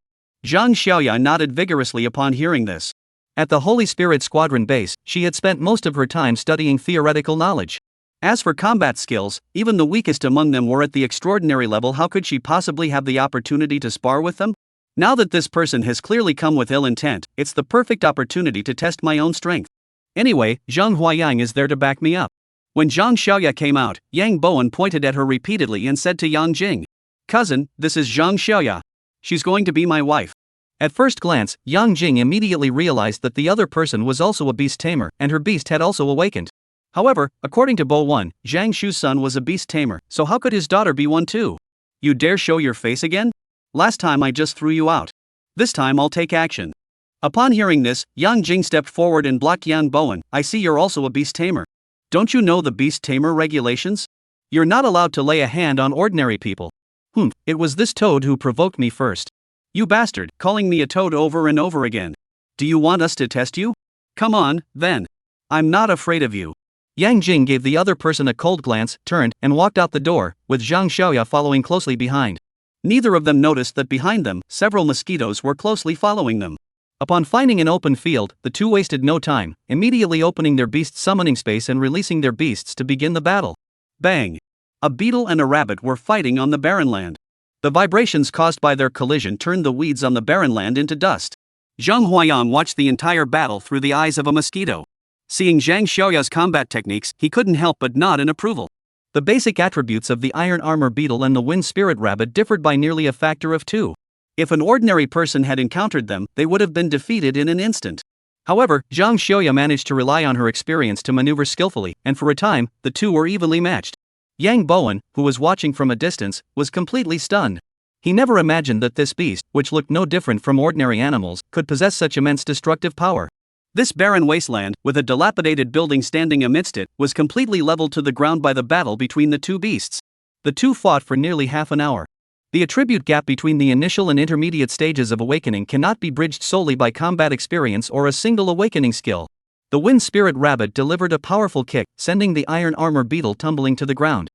Zhang Xiaoya nodded vigorously upon hearing this. At the Holy Spirit Squadron base, she had spent most of her time studying theoretical knowledge. As for combat skills, even the weakest among them were at the extraordinary level. How could she possibly have the opportunity to spar with them? Now that this person has clearly come with ill intent, it's the perfect opportunity to test my own strength. Anyway, Zhang Huayang is there to back me up. When Zhang Xiaoya came out, Yang Bowen pointed at her repeatedly and said to Yang Jing, "Cousin, this is Zhang Xiaoya. She's going to be my wife." At first glance, Yang Jing immediately realized that the other person was also a beast tamer, and her beast had also awakened. However, according to Bo Wan, Zhang Shu's son was a beast tamer, so how could his daughter be one too? You dare show your face again? Last time I just threw you out. This time I'll take action. Upon hearing this, Yang Jing stepped forward and blocked Yang Bowen. "I see you're also a beast tamer. Don't you know the beast tamer regulations? You're not allowed to lay a hand on ordinary people." It was this toad who provoked me first. "You bastard, calling me a toad over and over again. Do you want us to test you? Come on, then. I'm not afraid of you." Yang Jing gave the other person a cold glance, turned, and walked out the door, with Zhang Xiaoya following closely behind. Neither of them noticed that behind them, several mosquitoes were closely following them. Upon finding an open field, the two wasted no time, immediately opening their beast summoning space and releasing their beasts to begin the battle. Bang! A beetle and a rabbit were fighting on the barren land. The vibrations caused by their collision turned the weeds on the barren land into dust. Zhang Huayang watched the entire battle through the eyes of a mosquito. Seeing Zhang Xiaoya's combat techniques, he couldn't help but nod in approval. The basic attributes of the iron armor beetle and the wind spirit rabbit differed by nearly a factor of 2. If an ordinary person had encountered them, they would have been defeated in an instant. However, Zhang Xiaoya managed to rely on her experience to maneuver skillfully, and for a time, the two were evenly matched. Yang Bowen, who was watching from a distance, was completely stunned. He never imagined that this beast, which looked no different from ordinary animals, could possess such immense destructive power. This barren wasteland, with a dilapidated building standing amidst it, was completely leveled to the ground by the battle between the two beasts. The two fought for nearly half an hour. The attribute gap between the initial and intermediate stages of awakening cannot be bridged solely by combat experience or a single awakening skill. The wind spirit rabbit delivered a powerful kick, sending the iron armor beetle tumbling to the ground.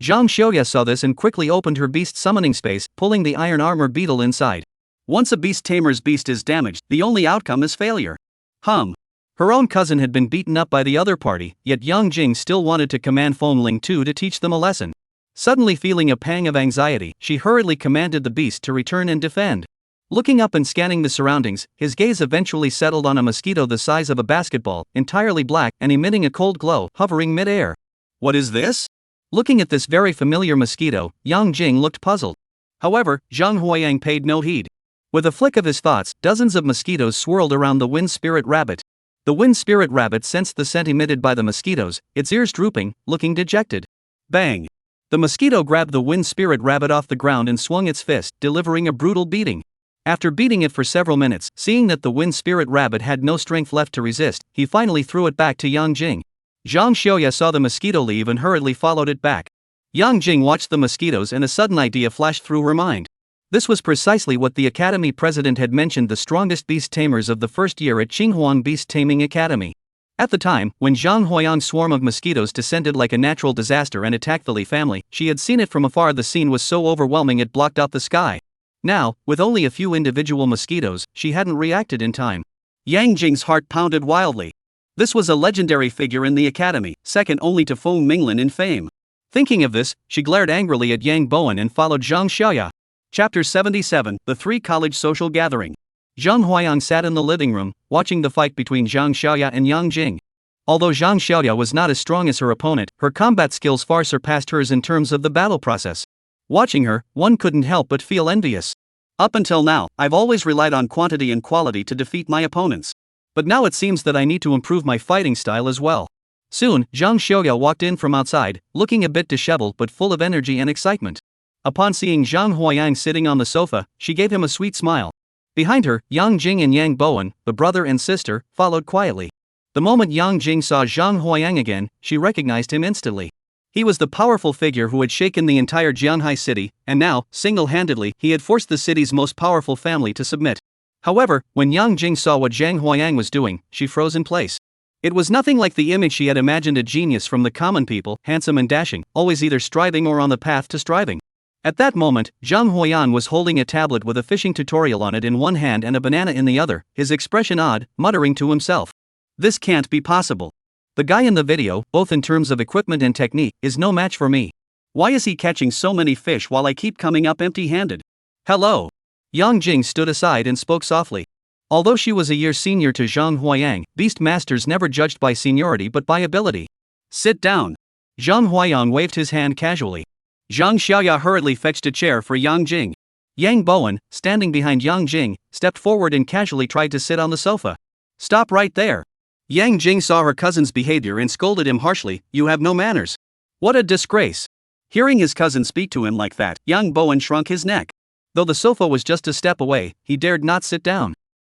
Zhang Xiaoya saw this and quickly opened her beast summoning space, pulling the iron armor beetle inside. Once a beast tamer's beast is damaged, the only outcome is failure. Her own cousin had been beaten up by the other party, yet Yang Jing still wanted to command Feng Ling Tu to teach them a lesson. Suddenly feeling a pang of anxiety, she hurriedly commanded the beast to return and defend. Looking up and scanning the surroundings, his gaze eventually settled on a mosquito the size of a basketball, entirely black and emitting a cold glow, hovering mid-air. What is this? Looking at this very familiar mosquito, Yang Jing looked puzzled. However, Zhang Huayang paid no heed. With a flick of his thoughts, dozens of mosquitoes swirled around the wind spirit rabbit. The wind spirit rabbit sensed the scent emitted by the mosquitoes, its ears drooping, looking dejected. Bang! The mosquito grabbed the wind spirit rabbit off the ground and swung its fist, delivering a brutal beating. After beating it for several minutes, seeing that the wind spirit rabbit had no strength left to resist, he finally threw it back to Yang Jing. Zhang Xiaoya saw the mosquito leave and hurriedly followed it back. Yang Jing watched the mosquitoes and a sudden idea flashed through her mind. This was precisely what the Academy president had mentioned, the strongest beast tamers of the first year at Qinghuang Beast Taming Academy. At the time, when Zhang Huayang's swarm of mosquitoes descended like a natural disaster and attacked the Li family, she had seen it from afar. The scene was so overwhelming it blocked out the sky. Now, with only a few individual mosquitoes, she hadn't reacted in time. Yang Jing's heart pounded wildly. This was a legendary figure in the academy, second only to Feng Minglin in fame. Thinking of this, she glared angrily at Yang Bowen and followed Zhang Xiaoya. Chapter 77, The Three College Social Gathering. Zhang Huayang sat in the living room, watching the fight between Zhang Xiaoya and Yang Jing. Although Zhang Xiaoya was not as strong as her opponent, her combat skills far surpassed hers in terms of the battle process. Watching her, one couldn't help but feel envious. Up until now, I've always relied on quantity and quality to defeat my opponents. But now it seems that I need to improve my fighting style as well. Soon, Zhang Xiaoya walked in from outside, looking a bit disheveled but full of energy and excitement. Upon seeing Zhang Huayang sitting on the sofa, she gave him a sweet smile. Behind her, Yang Jing and Yang Bowen, the brother and sister, followed quietly. The moment Yang Jing saw Zhang Huayang again, she recognized him instantly. He was the powerful figure who had shaken the entire Jianghai city, and now, single-handedly, he had forced the city's most powerful family to submit. However, when Yang Jing saw what Zhang Huayang was doing, she froze in place. It was nothing like the image she had imagined, a genius from the common people, handsome and dashing, always either striving or on the path to striving. At that moment, Zhang Huayang was holding a tablet with a fishing tutorial on it in one hand and a banana in the other, his expression odd, muttering to himself. This can't be possible. The guy in the video, both in terms of equipment and technique, is no match for me. Why is he catching so many fish while I keep coming up empty-handed? Hello. Yang Jing stood aside and spoke softly. Although she was a year senior to Zhang Huayang, beast masters never judged by seniority but by ability. Sit down. Zhang Huayang waved his hand casually. Zhang Xiaoya hurriedly fetched a chair for Yang Jing. Yang Bowen, standing behind Yang Jing, stepped forward and casually tried to sit on the sofa. Stop right there. Yang Jing saw her cousin's behavior and scolded him harshly. You have no manners. What a disgrace. Hearing his cousin speak to him like that, Yang Bowen shrunk his neck. Though the sofa was just a step away, he dared not sit down.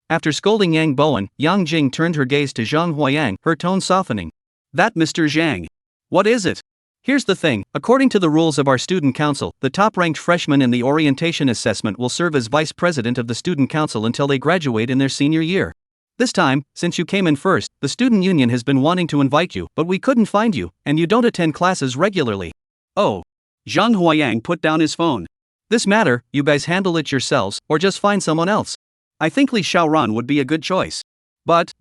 After scolding Yang Bowen, Yang Jing turned her gaze to Zhang Huayang, her tone softening. That Mr. Zhang. What is it? Here's the thing, according to the rules of our student council, the top-ranked freshman in the orientation assessment will serve as vice president of the student council until they graduate in their senior year. This time, since you came in first, the student union has been wanting to invite you, but we couldn't find you, and you don't attend classes regularly. Oh. Zhang Huayang put down his phone. This matter, you guys handle it yourselves, or just find someone else. I think Li Xiaoran would be a good choice. But.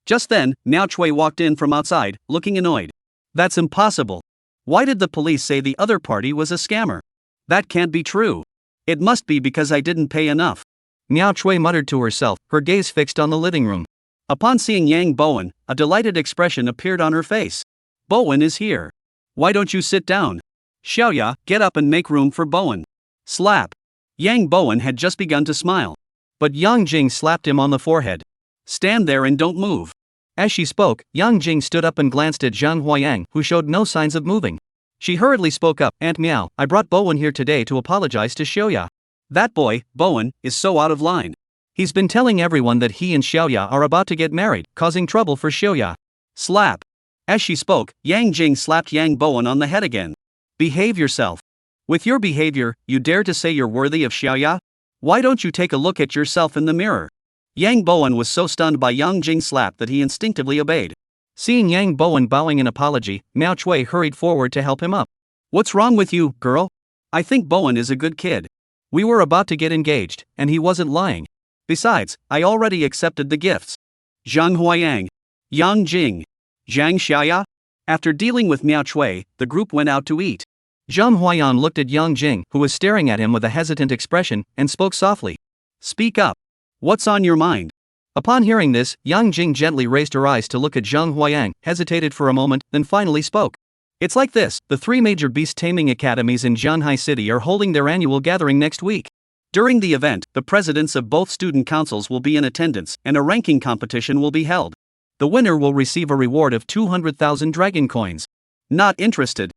Just then, Miao Chui walked in from outside, looking annoyed. That's impossible. Why did the police say the other party was a scammer? That can't be true. It must be because I didn't pay enough. Miao Chui muttered to herself, her gaze fixed on the living room. Upon seeing Yang Bowen, a delighted expression appeared on her face. Bowen is here. Why don't you sit down? Xiaoya, get up and make room for Bowen. Slap. Yang Bowen had just begun to smile. But Yang Jing slapped him on the forehead. Stand there and don't move. As she spoke, Yang Jing stood up and glanced at Zhang Huayang, who showed no signs of moving. She hurriedly spoke up, Aunt Miao, I brought Bowen here today to apologize to Xiaoya. That boy, Bowen, is so out of line. He's been telling everyone that he and Xiaoya are about to get married, causing trouble for Xiaoya. Slap. As she spoke, Yang Jing slapped Yang Bowen on the head again. Behave yourself. With your behavior, you dare to say you're worthy of Xiaoya? Why don't you take a look at yourself in the mirror? Yang Bowen was so stunned by Yang Jing's slap that he instinctively obeyed. Seeing Yang Bowen bowing in apology, Miao Chui hurried forward to help him up. What's wrong with you, girl? I think Bowen is a good kid. We were about to get engaged, and he wasn't lying. Besides, I already accepted the gifts. Zhang Huayang, Yang Jing, Zhang Xiaoya. After dealing with Miao Chui, the group went out to eat. Zhang Huayan looked at Yang Jing, who was staring at him with a hesitant expression, and spoke softly. Speak up. What's on your mind? Upon hearing this, Yang Jing gently raised her eyes to look at Zhang Huayang, hesitated for a moment, then finally spoke. It's like this, the three major beast taming academies in Jianhai City are holding their annual gathering next week. During the event, the presidents of both student councils will be in attendance, and a ranking competition will be held. The winner will receive a reward of 200,000 dragon coins. Not interested.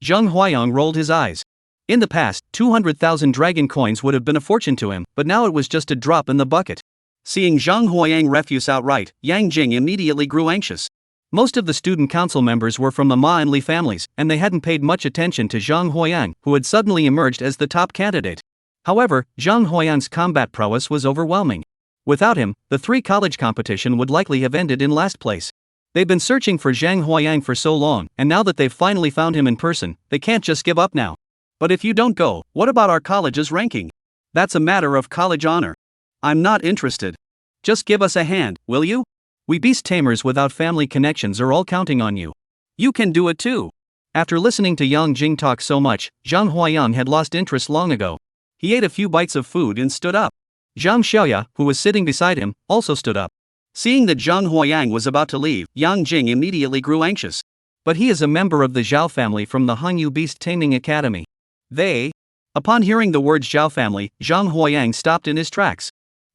Zhang Huayang rolled his eyes. In the past, 200,000 dragon coins would have been a fortune to him, but now it was just a drop in the bucket. Seeing Zhang Huayang refuse outright, Yang Jing immediately grew anxious. Most of the student council members were from the Ma and Li families, and they hadn't paid much attention to Zhang Huayang, who had suddenly emerged as the top candidate. However, Zhang Huayang's combat prowess was overwhelming. Without him, the three-college competition would likely have ended in last place. They've been searching for Zhang Huayang for so long, and now that they've finally found him in person, they can't just give up now. But if you don't go, what about our college's ranking? That's a matter of college honor. I'm not interested. Just give us a hand, will you? We beast tamers without family connections are all counting on you. You can do it too. After listening to Yang Jing talk so much, Zhang Huayang had lost interest long ago. He ate a few bites of food and stood up. Zhang Xiaoya, who was sitting beside him, also stood up. Seeing that Zhang Huayang was about to leave, Yang Jing immediately grew anxious. But he is a member of the Zhao family from the Hangyu Beast Taming Academy. Upon hearing the words Zhao family, Zhang Huayang stopped in his tracks.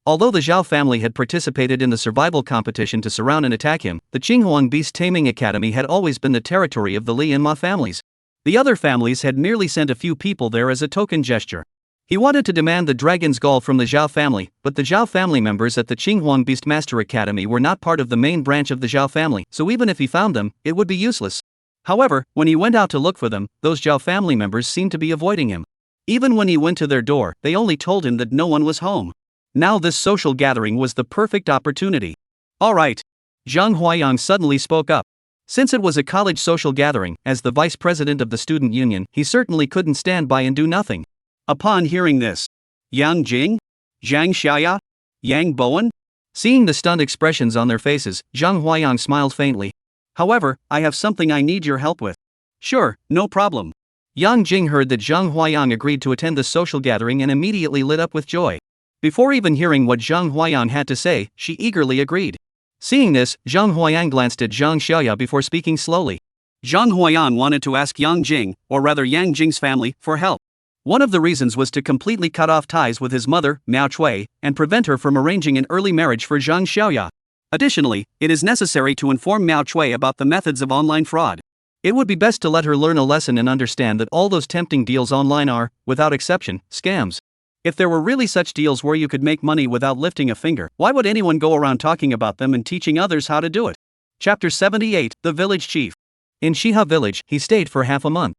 Although the Zhao family had participated in the survival competition to surround and attack him, the Qinghuang Beast Taming Academy had always been the territory of the Li and Ma families. The other families had merely sent a few people there as a token gesture. He wanted to demand the dragon's gall from the Zhao family, but the Zhao family members at the Qinghuang Beastmaster Academy were not part of the main branch of the Zhao family, so even if he found them, it would be useless. However, when he went out to look for them, those Zhao family members seemed to be avoiding him. Even when he went to their door, they only told him that no one was home. Now this social gathering was the perfect opportunity. Alright. Zhang Huayang suddenly spoke up. Since it was a college social gathering, as the vice president of the student union, he certainly couldn't stand by and do nothing. Upon hearing this, Yang Jing? Zhang Xiaoya? Yang Bowen? Seeing the stunned expressions on their faces, Zhang Huayang smiled faintly. However, I have something I need your help with. Sure, no problem. Yang Jing heard that Zhang Huayang agreed to attend the social gathering and immediately lit up with joy. Before even hearing what Zhang Huayang had to say, she eagerly agreed. Seeing this, Zhang Huayang glanced at Zhang Xiaoya before speaking slowly. Zhang Huayang wanted to ask Yang Jing, or rather Yang Jing's family, for help. One of the reasons was to completely cut off ties with his mother, Miao Chui, and prevent her from arranging an early marriage for Zhang Xiaoya. Additionally, it is necessary to inform Miao Chui about the methods of online fraud. It would be best to let her learn a lesson and understand that all those tempting deals online are, without exception, scams. If there were really such deals where you could make money without lifting a finger, why would anyone go around talking about them and teaching others how to do it? Chapter 78, The Village Chief. In Shiha village, he stayed for half a month.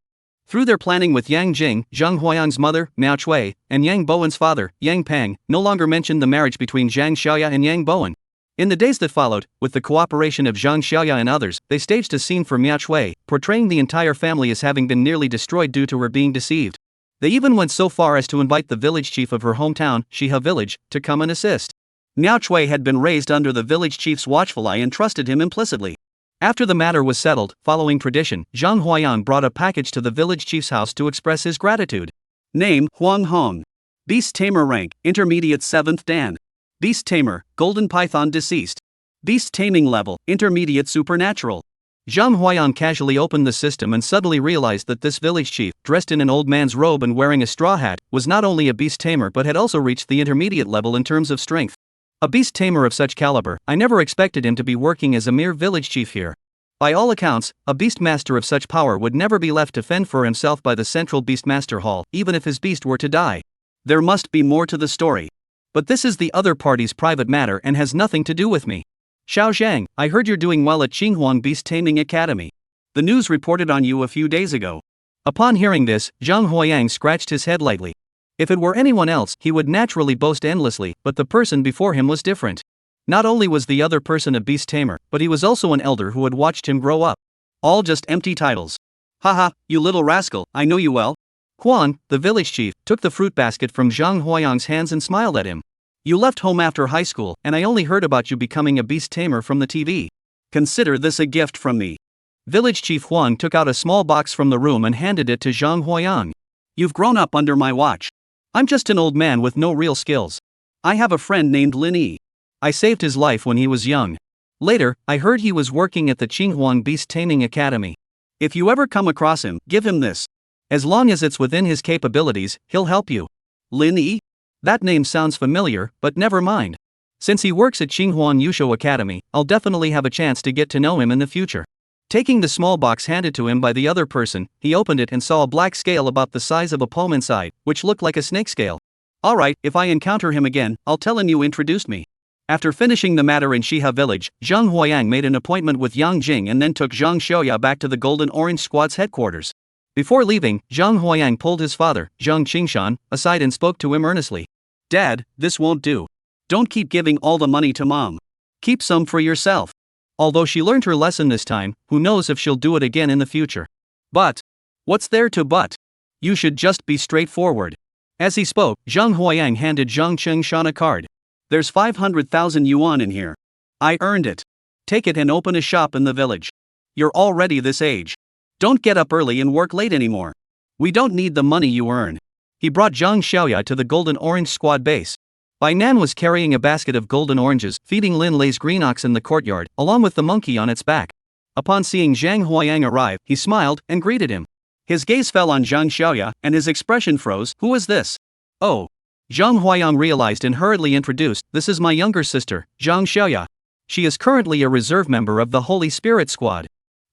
Through their planning with Yang Jing, Zhang Huayang's mother, Miao Chui, and Yang Bowen's father, Yang Pang, no longer mentioned the marriage between Zhang Xiaoya and Yang Bowen. In the days that followed, with the cooperation of Zhang Xiaoya and others, they staged a scene for Miao Chui, portraying the entire family as having been nearly destroyed due to her being deceived. They even went so far as to invite the village chief of her hometown, Shiha village, to come and assist. Miao Chui had been raised under the village chief's watchful eye and trusted him implicitly. After the matter was settled, following tradition, Zhang Huayang brought a package to the village chief's house to express his gratitude. Name, Huang Hong. Beast Tamer rank, Intermediate 7th Dan. Beast Tamer, Golden Python deceased. Beast Taming level, Intermediate Supernatural. Zhang Huayang casually opened the system and suddenly realized that this village chief, dressed in an old man's robe and wearing a straw hat, was not only a beast tamer but had also reached the intermediate level in terms of strength. A beast tamer of such caliber, I never expected him to be working as a mere village chief here. By all accounts, a beast master of such power would never be left to fend for himself by the central beastmaster hall, even if his beast were to die. There must be more to the story. But this is the other party's private matter and has nothing to do with me. Xiao Zhang, I heard you're doing well at Qinghuang Beast Taming Academy. The news reported on you a few days ago. Upon hearing this, Zhang Huayang scratched his head lightly. If it were anyone else, he would naturally boast endlessly, but the person before him was different. Not only was the other person a beast tamer, but he was also an elder who had watched him grow up. All just empty titles. Haha, you little rascal, I know you well. Quan, the village chief, took the fruit basket from Zhang Huayang's hands and smiled at him. You left home after high school, and I only heard about you becoming a beast tamer from the TV. Consider this a gift from me. Village Chief Huang took out a small box from the room and handed it to Zhang Huayang. You've grown up under my watch. I'm just an old man with no real skills. I have a friend named Lin Yi. I saved his life when he was young. Later, I heard he was working at the Qinghuang Beast Taming Academy. If you ever come across him, give him this. As long as it's within his capabilities, he'll help you. Lin Yi? That name sounds familiar, but never mind. Since he works at Qinghuang Yusho Academy, I'll definitely have a chance to get to know him in the future. Taking the small box handed to him by the other person, he opened it and saw a black scale about the size of a palm inside, which looked like a snake scale. Alright, if I encounter him again, I'll tell him you introduced me. After finishing the matter in Shiha village, Zhang Huayang made an appointment with Yang Jing and then took Zhang Xiaoya back to the Golden Orange Squad's headquarters. Before leaving, Zhang Huayang pulled his father, Zhang Qingshan, aside and spoke to him earnestly. Dad, this won't do. Don't keep giving all the money to Mom. Keep some for yourself. Although she learned her lesson this time, who knows if she'll do it again in the future. But what's there to but? You should just be straightforward. As he spoke, Zhang Huayang handed Zhang Qingshan a card. There's 500,000 yuan in here. I earned it. Take it and open a shop in the village. You're already this age. Don't get up early and work late anymore. We don't need the money you earn. He brought Zhang Xiaoya to the Golden Orange Squad base. Bai Nan was carrying a basket of golden oranges, feeding Lin Lei's green ox in the courtyard, along with the monkey on its back. Upon seeing Zhang Huayang arrive, he smiled and greeted him. His gaze fell on Zhang Xiaoya, and his expression froze. Who is this? Oh. Zhang Huayang realized and hurriedly introduced, this is my younger sister, Zhang Xiaoya. She is currently a reserve member of the Holy Spirit Squad.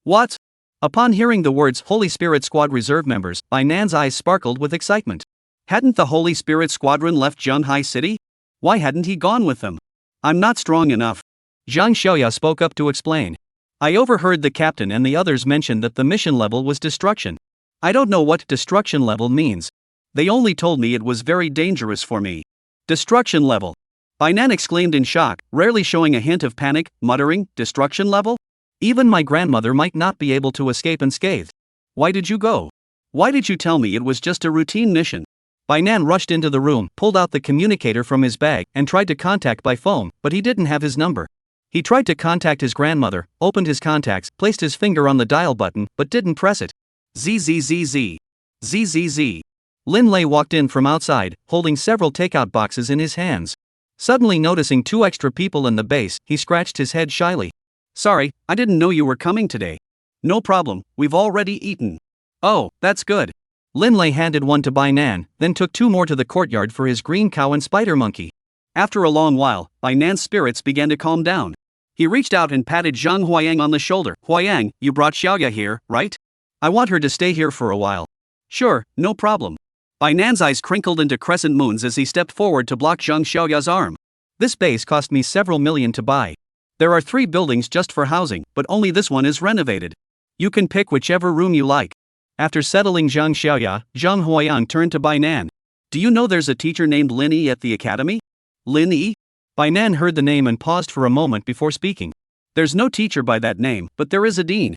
What? Upon hearing the words Holy Spirit Squad reserve members, Bai Nan's eyes sparkled with excitement. Hadn't the Holy Spirit Squadron left Zhenghai City? Why hadn't he gone with them? I'm not strong enough. Zhang Xiaoya spoke up to explain. I overheard the captain and the others mention that the mission level was destruction. I don't know what destruction level means. They only told me it was very dangerous for me. Destruction level. Bai Nan exclaimed in shock, rarely showing a hint of panic, muttering, destruction level? Even my grandmother might not be able to escape unscathed. Why did you go? Why did you tell me it was just a routine mission? Bai Nan rushed into the room, pulled out the communicator from his bag, and tried to contact by phone, but he didn't have his number. He tried to contact his grandmother, opened his contacts, placed his finger on the dial button, but didn't press it. ZZZZ. ZZZ. Lin Lei walked in from outside, holding several takeout boxes in his hands. Suddenly noticing 2 extra people in the base, he scratched his head shyly. Sorry, I didn't know you were coming today. No problem, we've already eaten. Oh, that's good. Lin Lei handed one to Bai Nan, then took 2 more to the courtyard for his green cow and spider monkey. After a long while, Bai Nan's spirits began to calm down. He reached out and patted Zhang Huayang on the shoulder. Huayang, you brought Xiaoya here, right? I want her to stay here for a while. Sure, no problem. Bai Nan's eyes crinkled into crescent moons as he stepped forward to block Zhang Xiaoya's arm. This base cost me several million to buy. There are 3 buildings just for housing, but only this one is renovated. You can pick whichever room you like. After settling Zhang Xiaoya, Zhang Huayang turned to Bai Nan. Do you know there's a teacher named Lin Yi at the academy? Lin Yi? Bai Nan heard the name and paused for a moment before speaking. There's no teacher by that name, but there is a dean.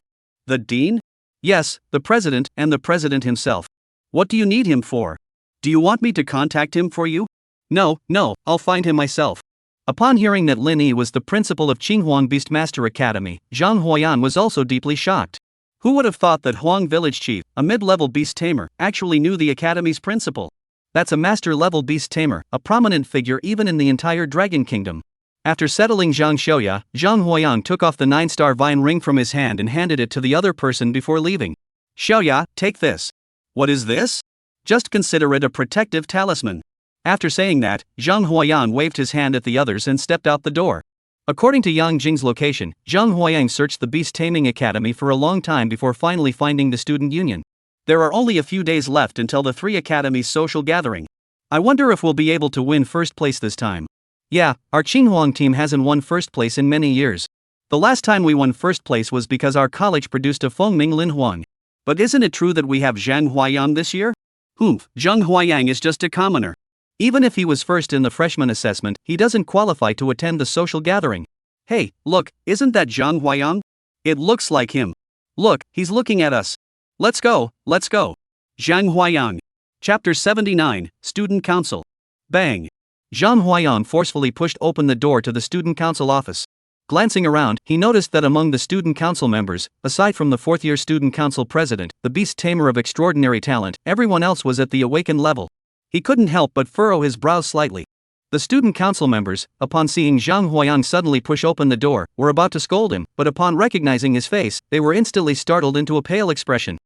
The dean? Yes, the president and the president himself. What do you need him for? Do you want me to contact him for you? No, I'll find him myself. Upon hearing that Lin Yi was the principal of Qinghuang Beastmaster Academy, Zhang Huayan was also deeply shocked. Who would have thought that Huang Village Chief, a mid-level beast tamer, actually knew the academy's principal? That's a master-level beast tamer, a prominent figure even in the entire Dragon Kingdom. After settling Zhang Xiaoya, Zhang Huayang took off the 9-star vine ring from his hand and handed it to the other person before leaving. Xiaoya, take this. What is this? Just consider it a protective talisman. After saying that, Zhang Huayang waved his hand at the others and stepped out the door. According to Yang Jing's location, Zhang Huayang searched the Beast Taming Academy for a long time before finally finding the student union. There are only a few days left until the 3 academies' social gathering. I wonder if we'll be able to win first place this time. Yeah, our Qinghuang team hasn't won first place in many years. The last time we won first place was because our college produced a Fengming Lin Huang. But isn't it true that we have Zhang Huayang this year? Zhang Huayang is just a commoner. Even if he was first in the freshman assessment, he doesn't qualify to attend the social gathering. Hey, look, isn't that Zhang Huayang? It looks like him. Look, he's looking at us. Let's go. Zhang Huayang. Chapter 79, Student Council. Bang. Zhang Huayang forcefully pushed open the door to the student council office. Glancing around, he noticed that among the student council members, aside from the 4th-year student council president, the beast tamer of extraordinary talent, everyone else was at the awakened level. He couldn't help but furrow his brows slightly. The student council members, upon seeing Zhang Huayang suddenly push open the door, were about to scold him, but upon recognizing his face, they were instantly startled into a pale expression.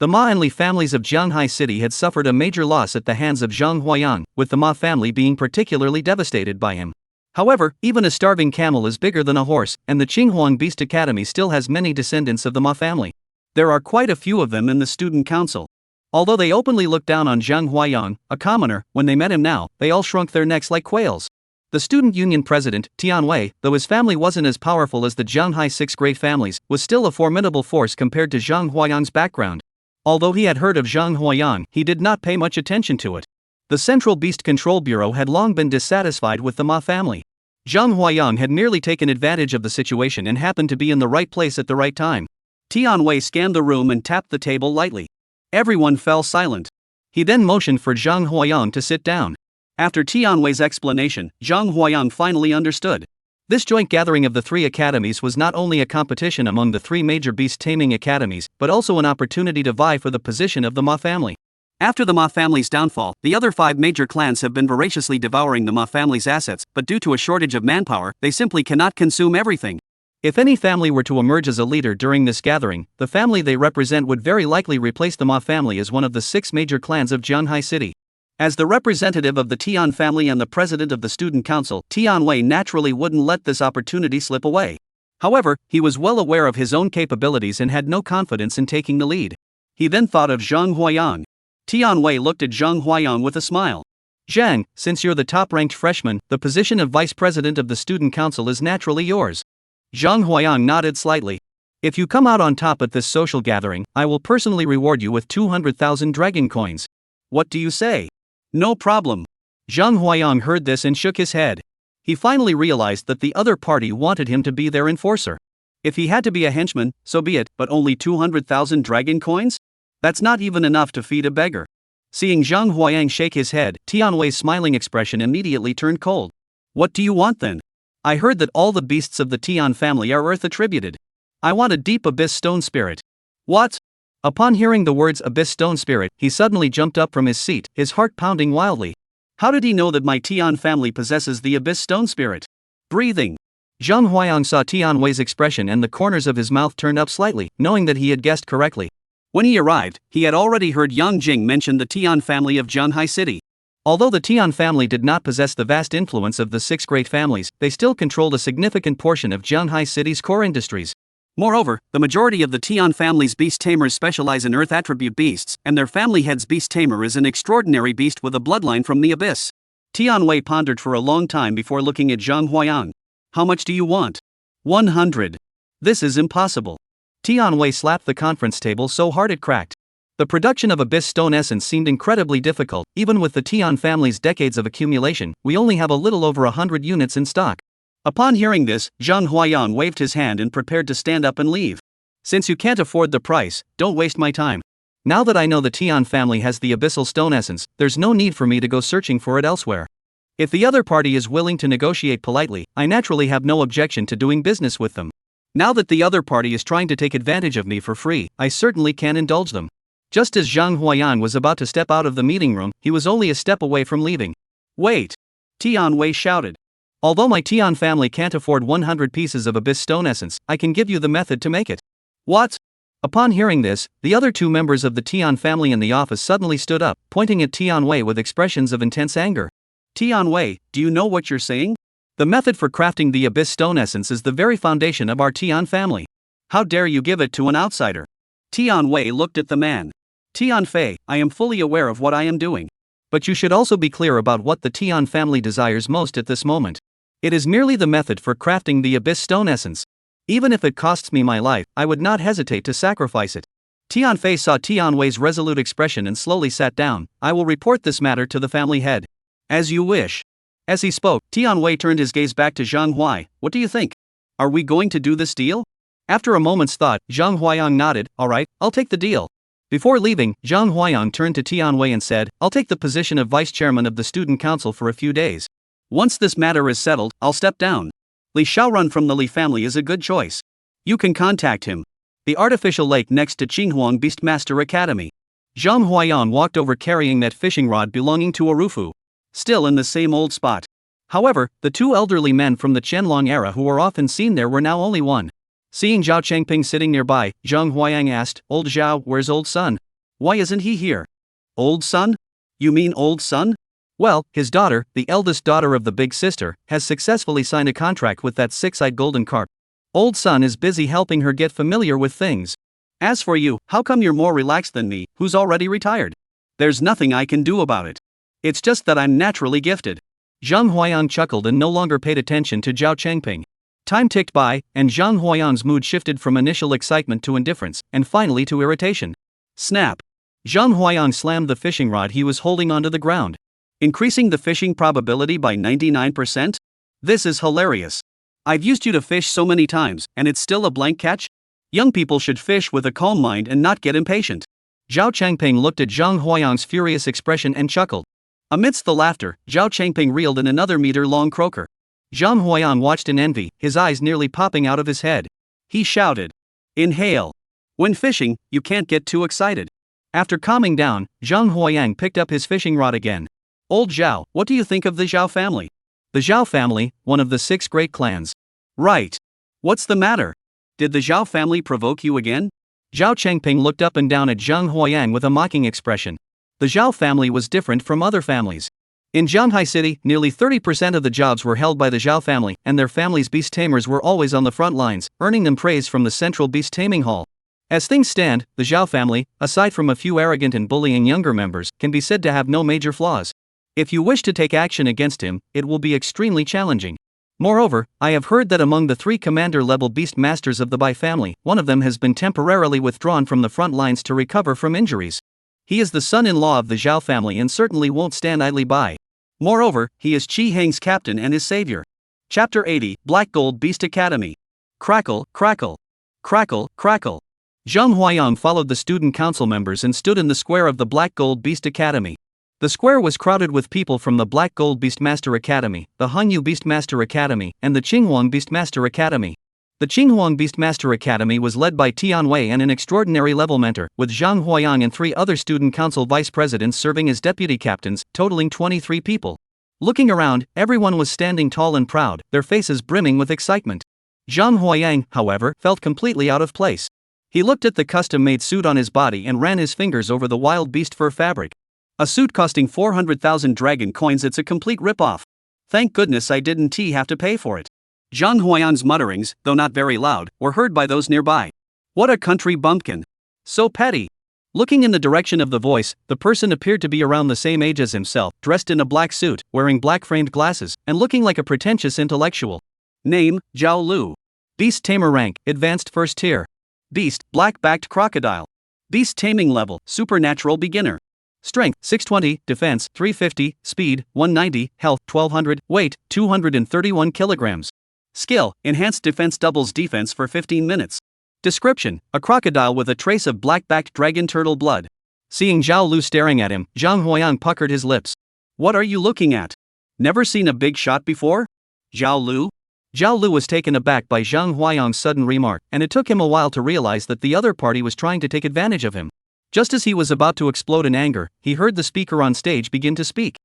The Ma and Li families of Jianghai City had suffered a major loss at the hands of Zhang Huayang, with the Ma family being particularly devastated by him. However, even a starving camel is bigger than a horse, and the Qinghuang Beast Academy still has many descendants of the Ma family. There are quite a few of them in the student council. Although they openly looked down on Zhang Huayang, a commoner, when they met him now, they all shrunk their necks like quails. The student union president, Tian Wei, though his family wasn't as powerful as the Jianghai 6 great families, was still a formidable force compared to Zhang Huayang's background. Although he had heard of Zhang Huayang, he did not pay much attention to it. The Central Beast Control Bureau had long been dissatisfied with the Ma family. Zhang Huayang had merely taken advantage of the situation and happened to be in the right place at the right time. Tian Wei scanned the room and tapped the table lightly. Everyone fell silent. He then motioned for Zhang Huayang to sit down. After Tian Wei's explanation, Zhang Huayang finally understood. This joint gathering of the 3 academies was not only a competition among the 3 major beast taming academies, but also an opportunity to vie for the position of the Ma family. After the Ma family's downfall, the other 5 major clans have been voraciously devouring the Ma family's assets, but due to a shortage of manpower, they simply cannot consume everything. If any family were to emerge as a leader during this gathering, the family they represent would very likely replace the Ma family as one of the 6 major clans of Jianghai City. As the representative of the Tian family and the president of the student council, Tian Wei naturally wouldn't let this opportunity slip away. However, he was well aware of his own capabilities and had no confidence in taking the lead. He then thought of Zhang Huayang. Tian Wei looked at Zhang Huayang with a smile. Zhang, since you're the top-ranked freshman, the position of vice president of the student council is naturally yours. Zhang Huayang nodded slightly. If you come out on top at this social gathering, I will personally reward you with 200,000 dragon coins. What do you say? No problem. Zhang Huayang heard this and shook his head. He finally realized that the other party wanted him to be their enforcer. If he had to be a henchman, so be it, but only 200,000 dragon coins? That's not even enough to feed a beggar. Seeing Zhang Huayang shake his head, Tian Wei's smiling expression immediately turned cold. What do you want then? I heard that all the beasts of the Tian family are earth attributed. I want a deep abyss stone spirit. What? Upon hearing the words abyss stone spirit, he suddenly jumped up from his seat, his heart pounding wildly. How did he know that my Tian family possesses the abyss stone spirit? Breathing. Zhang Huayang saw Tian Wei's expression and the corners of his mouth turned up slightly, knowing that he had guessed correctly. When he arrived, he had already heard Yang Jing mention the Tian family of Zhanghai City. Although the Tian family did not possess the vast influence of the six great families, they still controlled a significant portion of Zhanghai City's core industries. Moreover, the majority of the Tian family's beast tamers specialize in earth attribute beasts, and their family head's beast tamer is an extraordinary beast with a bloodline from the abyss. Tian Wei pondered for a long time before looking at Zhang Huayang. How much do you want? 100. This is impossible. Tian Wei slapped the conference table so hard it cracked. The production of abyss stone essence seemed incredibly difficult. Even with the Tian family's decades of accumulation, we only have a little over 100 units in stock. Upon hearing this, Zhang Huayang waved his hand and prepared to stand up and leave. Since you can't afford the price, don't waste my time. Now that I know the Tian family has the abyssal stone essence, there's no need for me to go searching for it elsewhere. If the other party is willing to negotiate politely, I naturally have no objection to doing business with them. Now that the other party is trying to take advantage of me for free, I certainly can indulge them. Just as Zhang Huayang was about to step out of the meeting room, he was only a step away from leaving. Wait! Tian Wei shouted. Although my Tian family can't afford 100 pieces of abyss stone essence, I can give you the method to make it. What? Upon hearing this, the other two members of the Tian family in the office suddenly stood up, pointing at Tian Wei with expressions of intense anger. Tian Wei, do you know what you're saying? The method for crafting the abyss stone essence is the very foundation of our Tian family. How dare you give it to an outsider? Tian Wei looked at the man. Tian Fei, I am fully aware of what I am doing. But you should also be clear about what the Tian family desires most at this moment. It is merely the method for crafting the abyss stone essence. Even if it costs me my life, I would not hesitate to sacrifice it. Tian Fei saw Tian Wei's resolute expression and slowly sat down. I will report this matter to the family head. As you wish. As he spoke, Tian Wei turned his gaze back to Zhang Huai. What do you think? Are we going to do this deal? After a moment's thought, Zhang Huayang nodded. Alright, I'll take the deal. Before leaving, Zhang Huayang turned to Tian Wei and said, I'll take the position of vice chairman of the student council for a few days. Once this matter is settled, I'll step down. Li Xiaorun from the Li family is a good choice. You can contact him. The artificial lake next to Qinghuang Beastmaster Academy. Zhang Huayang walked over carrying that fishing rod belonging to Arufu. Still in the same old spot. However, the two elderly men from the Qianlong era who were often seen there were now only one. Seeing Zhao Changping sitting nearby, Zhang Huayang asked, Old Zhao, where's old son? Why isn't he here? Old son? You mean old son? Well, his daughter, the eldest daughter of the big sister, has successfully signed a contract with that six-eyed golden carp. Old son is busy helping her get familiar with things. As for you, how come you're more relaxed than me, who's already retired? There's nothing I can do about it. It's just that I'm naturally gifted. Zhang Huayang chuckled and no longer paid attention to Zhao Changping. Time ticked by, and Zhang Huayang's mood shifted from initial excitement to indifference, and finally to irritation. Snap! Zhang Huayang slammed the fishing rod he was holding onto the ground. Increasing the fishing probability by 99%? This is hilarious. I've used you to fish so many times, and it's still a blank catch? Young people should fish with a calm mind and not get impatient. Zhao Changping looked at Zhang Huayang's furious expression and chuckled. Amidst the laughter, Zhao Changping reeled in another meter-long croaker. Zhang Huayang watched in envy, his eyes nearly popping out of his head. He shouted. Inhale. When fishing, you can't get too excited. After calming down, Zhang Huayang picked up his fishing rod again. Old Zhao, what do you think of the Zhao family? The Zhao family, one of the six great clans. Right. What's the matter? Did the Zhao family provoke you again? Zhao Changping looked up and down at Zhang Huayang with a mocking expression. The Zhao family was different from other families. In Zhanghai City, nearly 30% of the jobs were held by the Zhao family, and their family's beast tamers were always on the front lines, earning them praise from the central beast taming hall. As things stand, the Zhao family, aside from a few arrogant and bullying younger members, can be said to have no major flaws. If you wish to take action against him, it will be extremely challenging. Moreover, I have heard that among the 3 commander-level beast masters of the Bai family, one of them has been temporarily withdrawn from the front lines to recover from injuries. He is the son-in-law of the Zhao family and certainly won't stand idly by. Moreover, he is Qi Heng's captain and his savior. Chapter 80, Black Gold Beast Academy. Crackle, crackle. Crackle, crackle. Zhang Huayang followed the student council members and stood in the square of the Black Gold Beast Academy. The square was crowded with people from the Black Gold Beastmaster Academy, the Hanyu Beastmaster Academy, and the Qinghuang Beastmaster Academy. The Qinghuang Beastmaster Academy was led by Tianwei and an extraordinary level mentor, with Zhang Huayang and 3 other student council vice presidents serving as deputy captains, totaling 23 people. Looking around, everyone was standing tall and proud, their faces brimming with excitement. Zhang Huayang, however, felt completely out of place. He looked at the custom-made suit on his body and ran his fingers over the wild beast fur fabric. A suit costing 400,000 dragon coins, it's a complete rip-off. Thank goodness I didn't have to pay for it. Zhang Huayang's mutterings, though not very loud, were heard by those nearby. What a country bumpkin. So petty. Looking in the direction of the voice, the person appeared to be around the same age as himself, dressed in a black suit, wearing black-framed glasses, and looking like a pretentious intellectual. Name, Zhao Lu. Beast Tamer rank, Advanced First Tier. Beast, Black-backed Crocodile. Beast Taming level, Supernatural Beginner. Strength, 620, Defense, 350, Speed, 190, Health, 1200, Weight, 231 kilograms. Skill, Enhanced Defense doubles defense for 15 minutes. Description, a crocodile with a trace of black-backed dragon turtle blood. Seeing Zhao Lu staring at him, Zhang Huayang puckered his lips. What are you looking at? Never seen a big shot before? Zhao Lu? Zhao Lu was taken aback by Zhang Huayang's sudden remark, and it took him a while to realize that the other party was trying to take advantage of him. Just as he was about to explode in anger, he heard the speaker on stage begin to speak.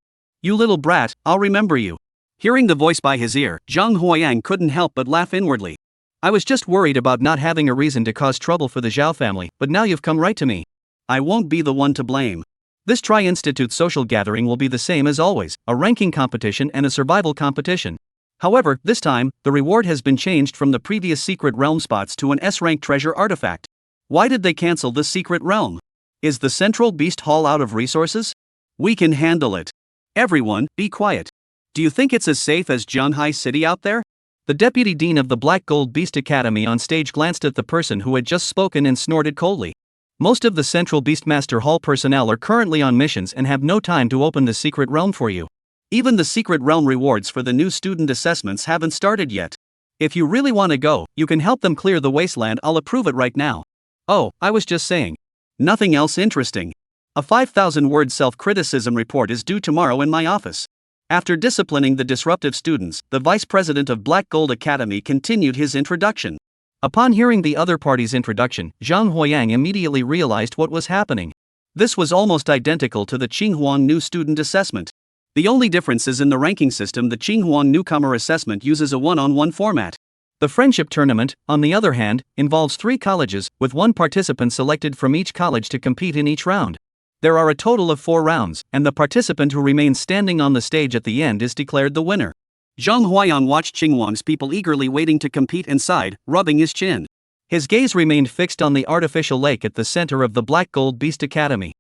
You little brat, I'll remember you. Hearing the voice by his ear, Zhang Huayang couldn't help but laugh inwardly. I was just worried about not having a reason to cause trouble for the Zhao family, but now you've come right to me. I won't be the one to blame. This Tri-Institute social gathering will be the same as always, a ranking competition and a survival competition. However, this time, the reward has been changed from the previous secret realm spots to an S-rank treasure artifact. Why did they cancel this secret realm? Is the Central Beast Hall out of resources? We can handle it. Everyone, be quiet. Do you think it's as safe as Zhanghai City out there? The deputy dean of the Black Gold Beast Academy on stage glanced at the person who had just spoken and snorted coldly. Most of the Central Beastmaster Hall personnel are currently on missions and have no time to open the secret realm for you. Even the secret realm rewards for the new student assessments haven't started yet. If you really want to go, you can help them clear the Wasteland. I'll approve it right now. Oh, I was just saying. Nothing else interesting. A 5,000-word self-criticism report is due tomorrow in my office. After disciplining the disruptive students, the vice president of Black Gold Academy continued his introduction. Upon hearing the other party's introduction, Zhang Huayang immediately realized what was happening. This was almost identical to the Qinghuang new student assessment. The only difference is in the ranking system. The Qinghuang newcomer assessment uses a one-on-one format. The friendship tournament, on the other hand, involves 3 colleges, with 1 participant selected from each college to compete in each round. There are a total of 4 rounds, and the participant who remains standing on the stage at the end is declared the winner. Zhang Huayang watched Qinghuang's people eagerly waiting to compete and sighed, rubbing his chin. His gaze remained fixed on the artificial lake at the center of the Black Gold Beast Academy.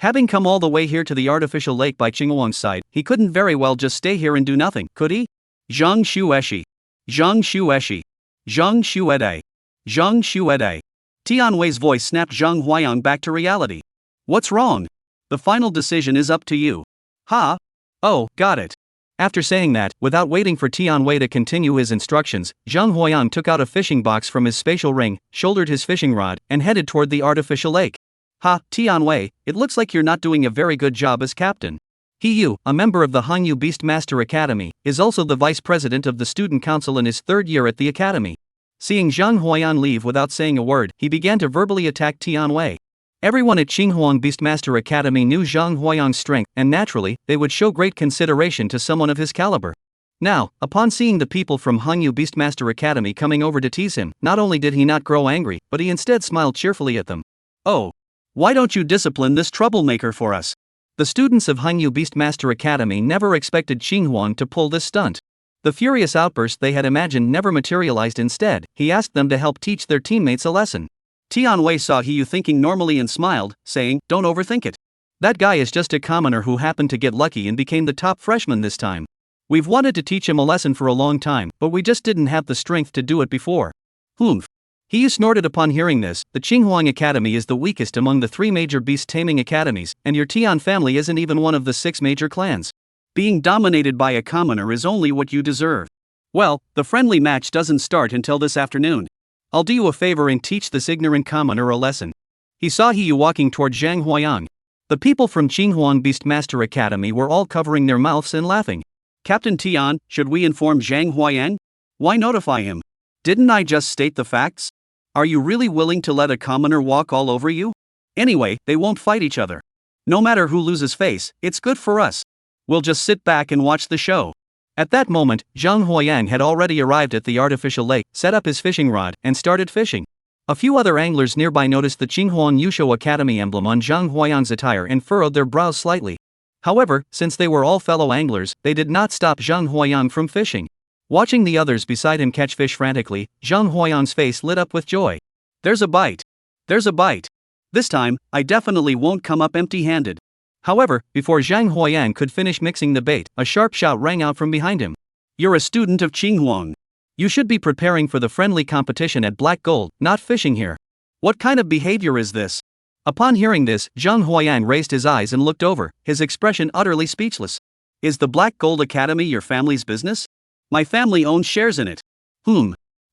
Having come all the way here to the artificial lake by Qinghuang's side, he couldn't very well just stay here and do nothing, could he? Zhang Shueshi. Zhang Shueshi. Zhang Shuede. Zhang Shuede. Tianwei's voice snapped Zhang Huayang back to reality. What's wrong? The final decision is up to you. Ha? Oh, got it. After saying that, without waiting for Tianwei to continue his instructions, Zhang Huayang took out a fishing box from his spatial ring, shouldered his fishing rod, and headed toward the artificial lake. Ha, Tianwei, it looks like you're not doing a very good job as captain. Yu, a member of the Hanyu Beastmaster Academy, is also the vice president of the student council in his 3rd year at the academy. Seeing Zhang Huayang leave without saying a word, he began to verbally attack Tianwei. Everyone at Qinghuang Beastmaster Academy knew Zhang Huayang's strength, and naturally, they would show great consideration to someone of his caliber. Now, upon seeing the people from Hanyu Beastmaster Academy coming over to tease him, not only did he not grow angry, but he instead smiled cheerfully at them. Oh. Why don't you discipline this troublemaker for us? The students of Hanyu Beastmaster Academy never expected Qinghuang to pull this stunt. The furious outburst they had imagined never materialized. Instead, he asked them to help teach their teammates a lesson. Tianwei saw Yu thinking normally and smiled, saying, "Don't overthink it. That guy is just a commoner who happened to get lucky and became the top freshman this time. We've wanted to teach him a lesson for a long time, but we just didn't have the strength to do it before." Humph. He snorted upon hearing this. The Qinghuang Academy is the weakest among the 3 major beast taming academies, and your Tian family isn't even one of the 6 major clans. Being dominated by a commoner is only what you deserve. Well, the friendly match doesn't start until this afternoon. I'll do you a favor and teach this ignorant commoner a lesson. He saw Yu walking toward Zhang Huayang. The people from Qinghuang Beastmaster Academy were all covering their mouths and laughing. Captain Tian, should we inform Zhang Huayang? Why notify him? Didn't I just state the facts? Are you really willing to let a commoner walk all over you? Anyway, they won't fight each other. No matter who loses face, it's good for us. We'll just sit back and watch the show. At that moment, Zhang Huayang had already arrived at the artificial lake, set up his fishing rod, and started fishing. A few other anglers nearby noticed the Qinghuang Yusho Academy emblem on Zhang Huayang's attire and furrowed their brows slightly. However, since they were all fellow anglers, they did not stop Zhang Huayang from fishing. Watching the others beside him catch fish frantically, Zhang Huayang's face lit up with joy. There's a bite. There's a bite. This time, I definitely won't come up empty-handed. However, before Zhang Huayang could finish mixing the bait, a sharp shout rang out from behind him. You're a student of Qinghuang. You should be preparing for the friendly competition at Black Gold, not fishing here. What kind of behavior is this? Upon hearing this, Zhang Huayang raised his eyes and looked over, his expression utterly speechless. Is the Black Gold Academy your family's business? My family owns shares in it.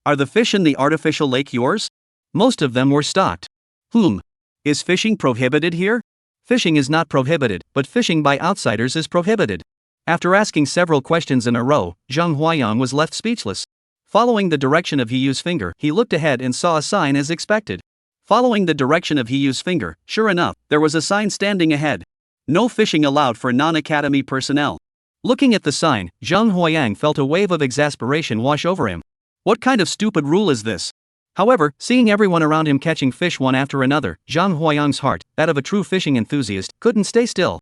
Are the fish in the artificial lake yours? Most of them were stocked. Is fishing prohibited here? Fishing is not prohibited, but fishing by outsiders is prohibited. After asking several questions in a row, Zhang Huayang was left speechless. Following the direction of Hiyu's finger, he looked ahead and saw a sign as expected. Following the direction of Hiyu's finger, sure enough, there was a sign standing ahead. No fishing allowed for non-academy personnel. Looking at the sign, Zhang Huayang felt a wave of exasperation wash over him. What kind of stupid rule is this? However, seeing everyone around him catching fish one after another, Zhang Huayang's heart, that of a true fishing enthusiast, couldn't stay still.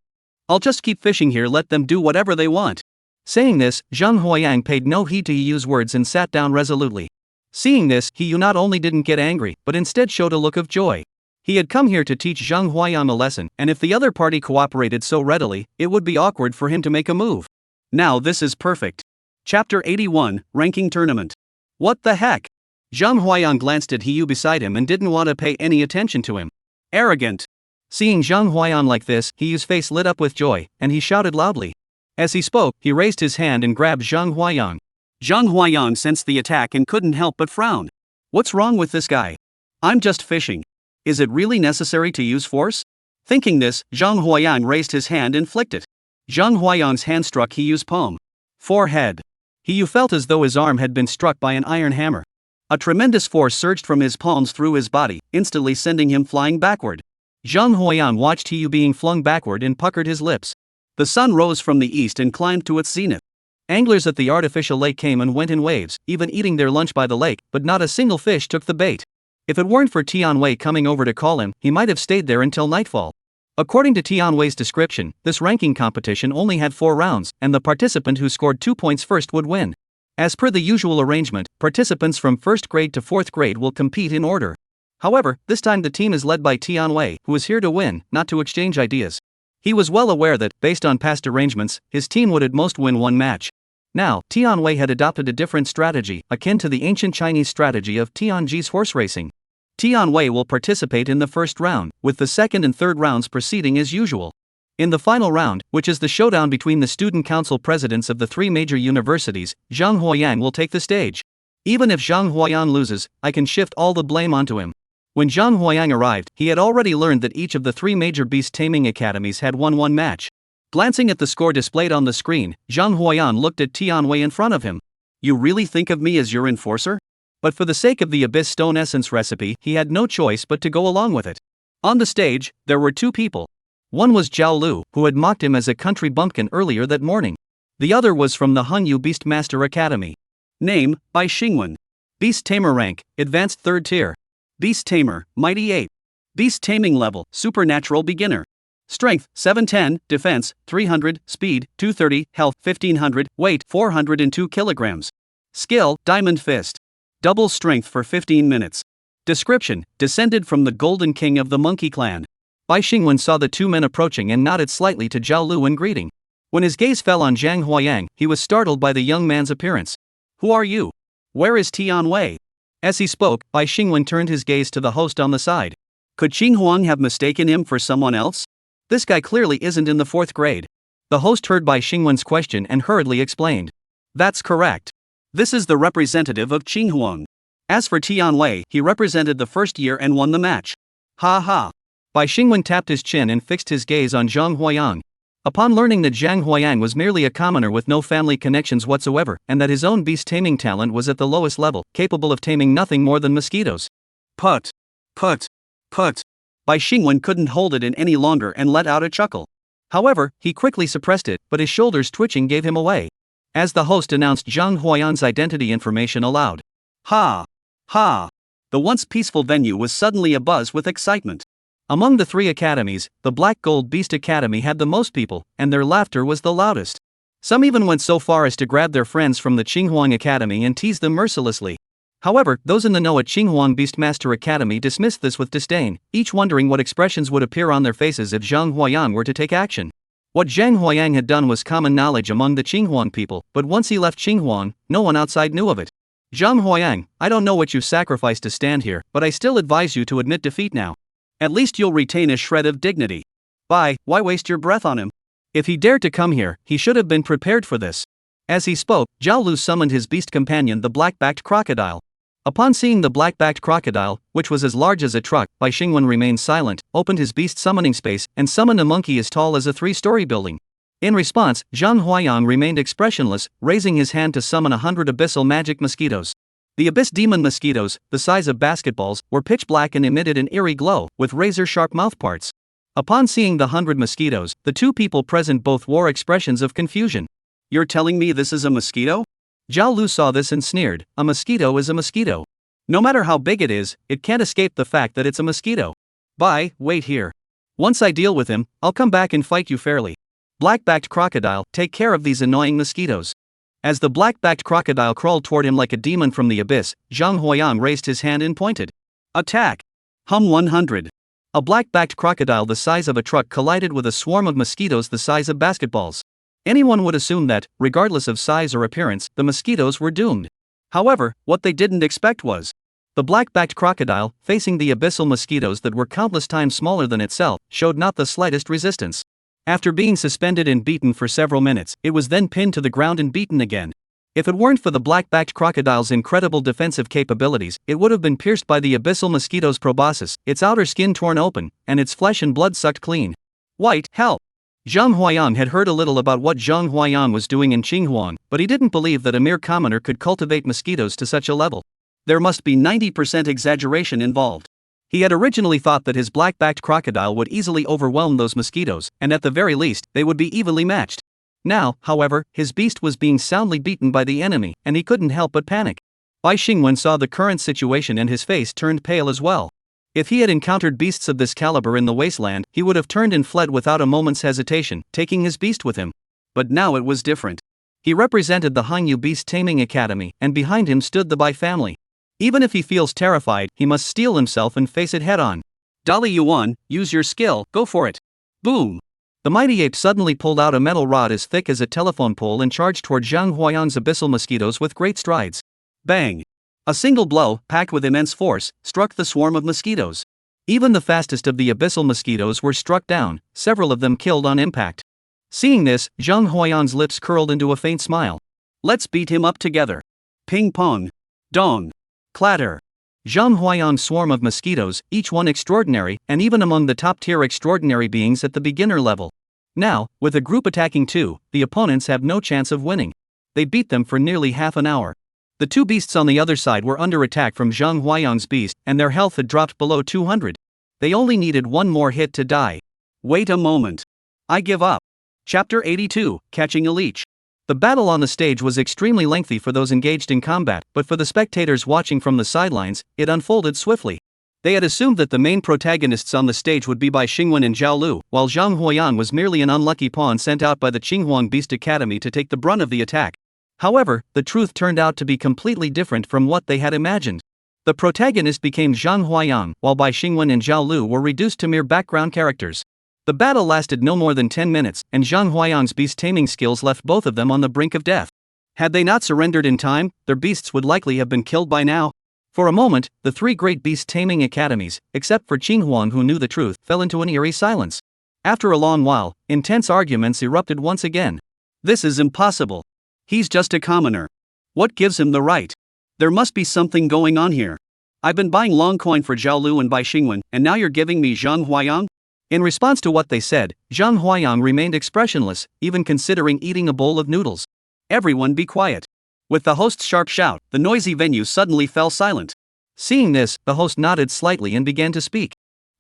I'll just keep fishing here, let them do whatever they want. Saying this, Zhang Huayang paid no heed to Hiyu's words and sat down resolutely. Seeing this, Hiyu not only didn't get angry, but instead showed a look of joy. He had come here to teach Zhang Huayang a lesson, and if the other party cooperated so readily, it would be awkward for him to make a move. Now this is perfect. Chapter 81, Ranking Tournament. What the heck? Zhang Huayang glanced at Hiyu beside him and didn't want to pay any attention to him. Arrogant. Seeing Zhang Huayang like this, Hiyu's face lit up with joy, and he shouted loudly. As he spoke, he raised his hand and grabbed Zhang Huayang. Zhang Huayang sensed the attack and couldn't help but frown. What's wrong with this guy? I'm just fishing. Is it really necessary to use force? Thinking this, Zhang Huayang raised his hand and flicked it. Zhang Huayang's hand struck Hiyu's palm. Forehead. Hiyu felt as though his arm had been struck by an iron hammer. A tremendous force surged from his palms through his body, instantly sending him flying backward. Zhang Huayang watched Hiyu being flung backward and puckered his lips. The sun rose from the east and climbed to its zenith. Anglers at the artificial lake came and went in waves, even eating their lunch by the lake, but not a single fish took the bait. If it weren't for Tianwei coming over to call him, he might have stayed there until nightfall. According to Tianwei's description, this ranking competition only had 4 rounds, and the participant who scored 2 points first would win. As per the usual arrangement, participants from 1st grade to 4th grade will compete in order. However, this time the team is led by Tianwei, who is here to win, not to exchange ideas. He was well aware that, based on past arrangements, his team would at most win 1 match. Now, Tianwei had adopted a different strategy, akin to the ancient Chinese strategy of Tianji's horse racing. Tianwei will participate in the first round, with the second and third rounds proceeding as usual. In the final round, which is the showdown between the student council presidents of the 3 major universities, Zhang Huayang will take the stage. Even if Zhang Huayang loses, I can shift all the blame onto him. When Zhang Huayang arrived, he had already learned that each of the 3 major beast taming academies had won 1 match. Glancing at the score displayed on the screen, Zhang Huayang looked at Tianwei in front of him. You really think of me as your enforcer? But for the sake of the Abyss Stone Essence recipe, he had no choice but to go along with it. On the stage, there were 2 people. One was Zhao Lu, who had mocked him as a country bumpkin earlier that morning. The other was from the Hangyu Beastmaster Academy. Name, Bai Xingwen. Beast Tamer rank, Advanced 3rd tier. Beast Tamer, Mighty 8. Beast Taming level, Supernatural Beginner. Strength, 710, Defense, 300, Speed, 230, Health, 1500, Weight, 402 kilograms. Skill, Diamond Fist. Double strength for 15 minutes. Description, descended from the Golden King of the Monkey Clan. Bai Xingwen saw the 2 men approaching and nodded slightly to Zhao Lu in greeting. When his gaze fell on Zhang Huayang, he was startled by the young man's appearance. Who are you? Where is Tianwei? As he spoke, Bai Xingwen turned his gaze to the host on the side. Could Qinghuang have mistaken him for someone else? This guy clearly isn't in the 4th grade. The host heard Bai Xingwen's question and hurriedly explained. That's correct. This is the representative of Qinghuang. As for Tianwei, he represented the 1st year and won the match. Ha ha. Bai Xingwen tapped his chin and fixed his gaze on Zhang Huayang. Upon learning that Zhang Huayang was merely a commoner with no family connections whatsoever, and that his own beast taming talent was at the lowest level, capable of taming nothing more than mosquitoes. Put. Bai Xingwen couldn't hold it in any longer and let out a chuckle. However, he quickly suppressed it, but his shoulders twitching gave him away. As the host announced Zhang Huayang's identity information aloud. Ha! Ha! The once peaceful venue was suddenly abuzz with excitement. Among the three academies, the Black Gold Beast Academy had the most people, and their laughter was the loudest. Some even went so far as to grab their friends from the Qinghuang Academy and tease them mercilessly. However, those in the know at Qinghuang Beastmaster Academy dismissed this with disdain, each wondering what expressions would appear on their faces if Zhang Huayang were to take action. What Zhang Huayang had done was common knowledge among the Qinghuang people, but once he left Qinghuang, no one outside knew of it. Zhang Huayang, I don't know what you sacrificed to stand here, but I still advise you to admit defeat now. At least you'll retain a shred of dignity. Why waste your breath on him? If he dared to come here, he should have been prepared for this. As he spoke, Zhao Lu summoned his beast companion, the black-backed crocodile. Upon seeing the black-backed crocodile, which was as large as a truck, Bai Xingwen remained silent, opened his beast summoning space, and summoned a monkey as tall as a 3-story building. In response, Zhang Huayang remained expressionless, raising his hand to summon 100 abyssal magic mosquitoes. The abyss demon mosquitoes, the size of basketballs, were pitch black and emitted an eerie glow, with razor-sharp mouthparts. Upon seeing the 100 mosquitoes, the two people present both wore expressions of confusion. You're telling me this is a mosquito? Zhao Lu saw this and sneered, a mosquito is a mosquito. No matter how big it is, it can't escape the fact that it's a mosquito. Wait here. Once I deal with him, I'll come back and fight you fairly. Black-backed crocodile, take care of these annoying mosquitoes. As the black-backed crocodile crawled toward him like a demon from the abyss, Zhang Huayang raised his hand and pointed. Attack! Hum 100. A black-backed crocodile the size of a truck collided with a swarm of mosquitoes the size of basketballs. Anyone would assume that, regardless of size or appearance, the mosquitoes were doomed. However, what they didn't expect was the black-backed crocodile, facing the abyssal mosquitoes that were countless times smaller than itself, showed not the slightest resistance. After being suspended and beaten for several minutes, it was then pinned to the ground and beaten again. If it weren't for the black-backed crocodile's incredible defensive capabilities, it would have been pierced by the abyssal mosquito's proboscis, its outer skin torn open, and its flesh and blood sucked clean. White hell! Zhang Huayang had heard a little about what Zhang Huayang was doing in Qinghuang, but he didn't believe that a mere commoner could cultivate mosquitoes to such a level. There must be 90% exaggeration involved. He had originally thought that his black-backed crocodile would easily overwhelm those mosquitoes, and at the very least, they would be evenly matched. Now, however, his beast was being soundly beaten by the enemy, and he couldn't help but panic. Bai Xingwen saw the current situation and his face turned pale as well. If he had encountered beasts of this caliber in the Wasteland, he would have turned and fled without a moment's hesitation, taking his beast with him. But now it was different. He represented the Hangyu Beast Taming Academy, and behind him stood the Bai family. Even if he feels terrified, he must steel himself and face it head-on. Dali Yuan, use your skill, go for it. Boom! The mighty ape suddenly pulled out a metal rod as thick as a telephone pole and charged toward Zhang Huayang's abyssal mosquitoes with great strides. Bang! A single blow, packed with immense force, struck the swarm of mosquitoes. Even the fastest of the abyssal mosquitoes were struck down, several of them killed on impact. Seeing this, Zhang Huayang's lips curled into a faint smile. Let's beat him up together. Ping pong. Dong. Clatter. Zhang Huayang's swarm of mosquitoes, each one extraordinary, and even among the top-tier extraordinary beings at the beginner level. Now, with a group attacking too, the opponents have no chance of winning. They beat them for nearly half an hour. The two beasts on the other side were under attack from Zhang Huayang's beast, and their health had dropped below 200. They only needed one more hit to die. Wait a moment. I give up. Chapter 82, Catching a Leech. The battle on the stage was extremely lengthy for those engaged in combat, but for the spectators watching from the sidelines, it unfolded swiftly. They had assumed that the main protagonists on the stage would be Bai Xingwen and Zhao Lu, while Zhang Huayang was merely an unlucky pawn sent out by the Qinghuang Beast Academy to take the brunt of the attack. However, the truth turned out to be completely different from what they had imagined. The protagonist became Zhang Huayang, while Bai Xingwen and Zhao Lu were reduced to mere background characters. The battle lasted no more than 10 minutes, and Zhang Huayang's beast taming skills left both of them on the brink of death. Had they not surrendered in time, their beasts would likely have been killed by now. For a moment, the three great beast taming academies, except for Qinghuang who knew the truth, fell into an eerie silence. After a long while, intense arguments erupted once again. This is impossible. He's just a commoner. What gives him the right? There must be something going on here. I've been buying long coin for Zhao Lu and Bai Xingwen, and now you're giving me Zhang Huayang? In response to what they said, Zhang Huayang remained expressionless, even considering eating a bowl of noodles. Everyone be quiet. With the host's sharp shout, the noisy venue suddenly fell silent. Seeing this, the host nodded slightly and began to speak.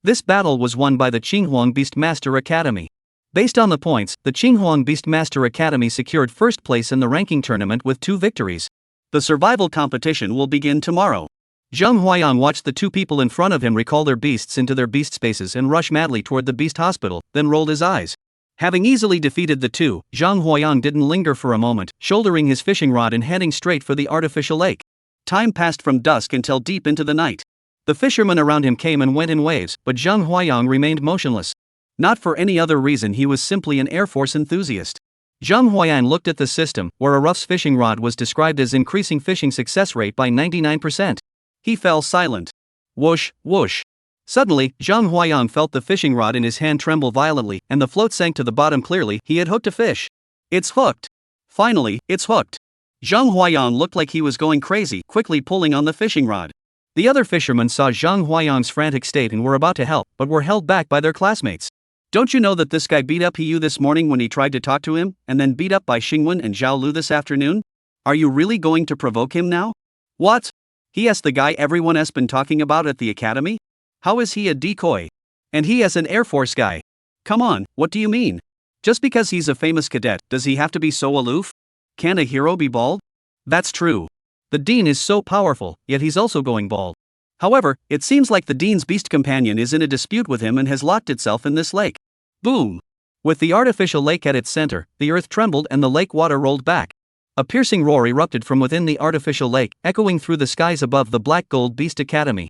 This battle was won by the Qinghuang Beastmaster Academy. Based on the points, the Qinghuang Beastmaster Academy secured first place in the ranking tournament with 2 victories. The survival competition will begin tomorrow. Zhang Huayang watched the 2 people in front of him recall their beasts into their beast spaces and rush madly toward the beast hospital, then rolled his eyes. Having easily defeated the 2, Zhang Huayang didn't linger for a moment, shouldering his fishing rod and heading straight for the artificial lake. Time passed from dusk until deep into the night. The fishermen around him came and went in waves, but Zhang Huayang remained motionless. Not for any other reason, he was simply an Air Force enthusiast. Zhang Huayang looked at the system, where a rough's fishing rod was described as increasing fishing success rate by 99%. He fell silent. Whoosh, whoosh. Suddenly, Zhang Huayang felt the fishing rod in his hand tremble violently, and the float sank to the bottom. Clearly, he had hooked a fish. It's hooked. Finally, it's hooked. Zhang Huayang looked like he was going crazy, quickly pulling on the fishing rod. The other fishermen saw Zhang Huayang's frantic state and were about to help, but were held back by their classmates. Don't you know that this guy beat up you this morning when he tried to talk to him, and then beat up by Xingwen and Zhao Lu this afternoon? Are you really going to provoke him now? What? He is the guy everyone has been talking about at the academy? How is he a decoy? And he is an Air Force guy. Come on, what do you mean? Just because he's a famous cadet, does he have to be so aloof? Can a hero be bald? That's true. The Dean is so powerful, yet he's also going bald. However, it seems like the Dean's beast companion is in a dispute with him and has locked itself in this lake. Boom! With the artificial lake at its center, the earth trembled and the lake water rolled back. A piercing roar erupted from within the artificial lake, echoing through the skies above the Black Gold Beast Academy.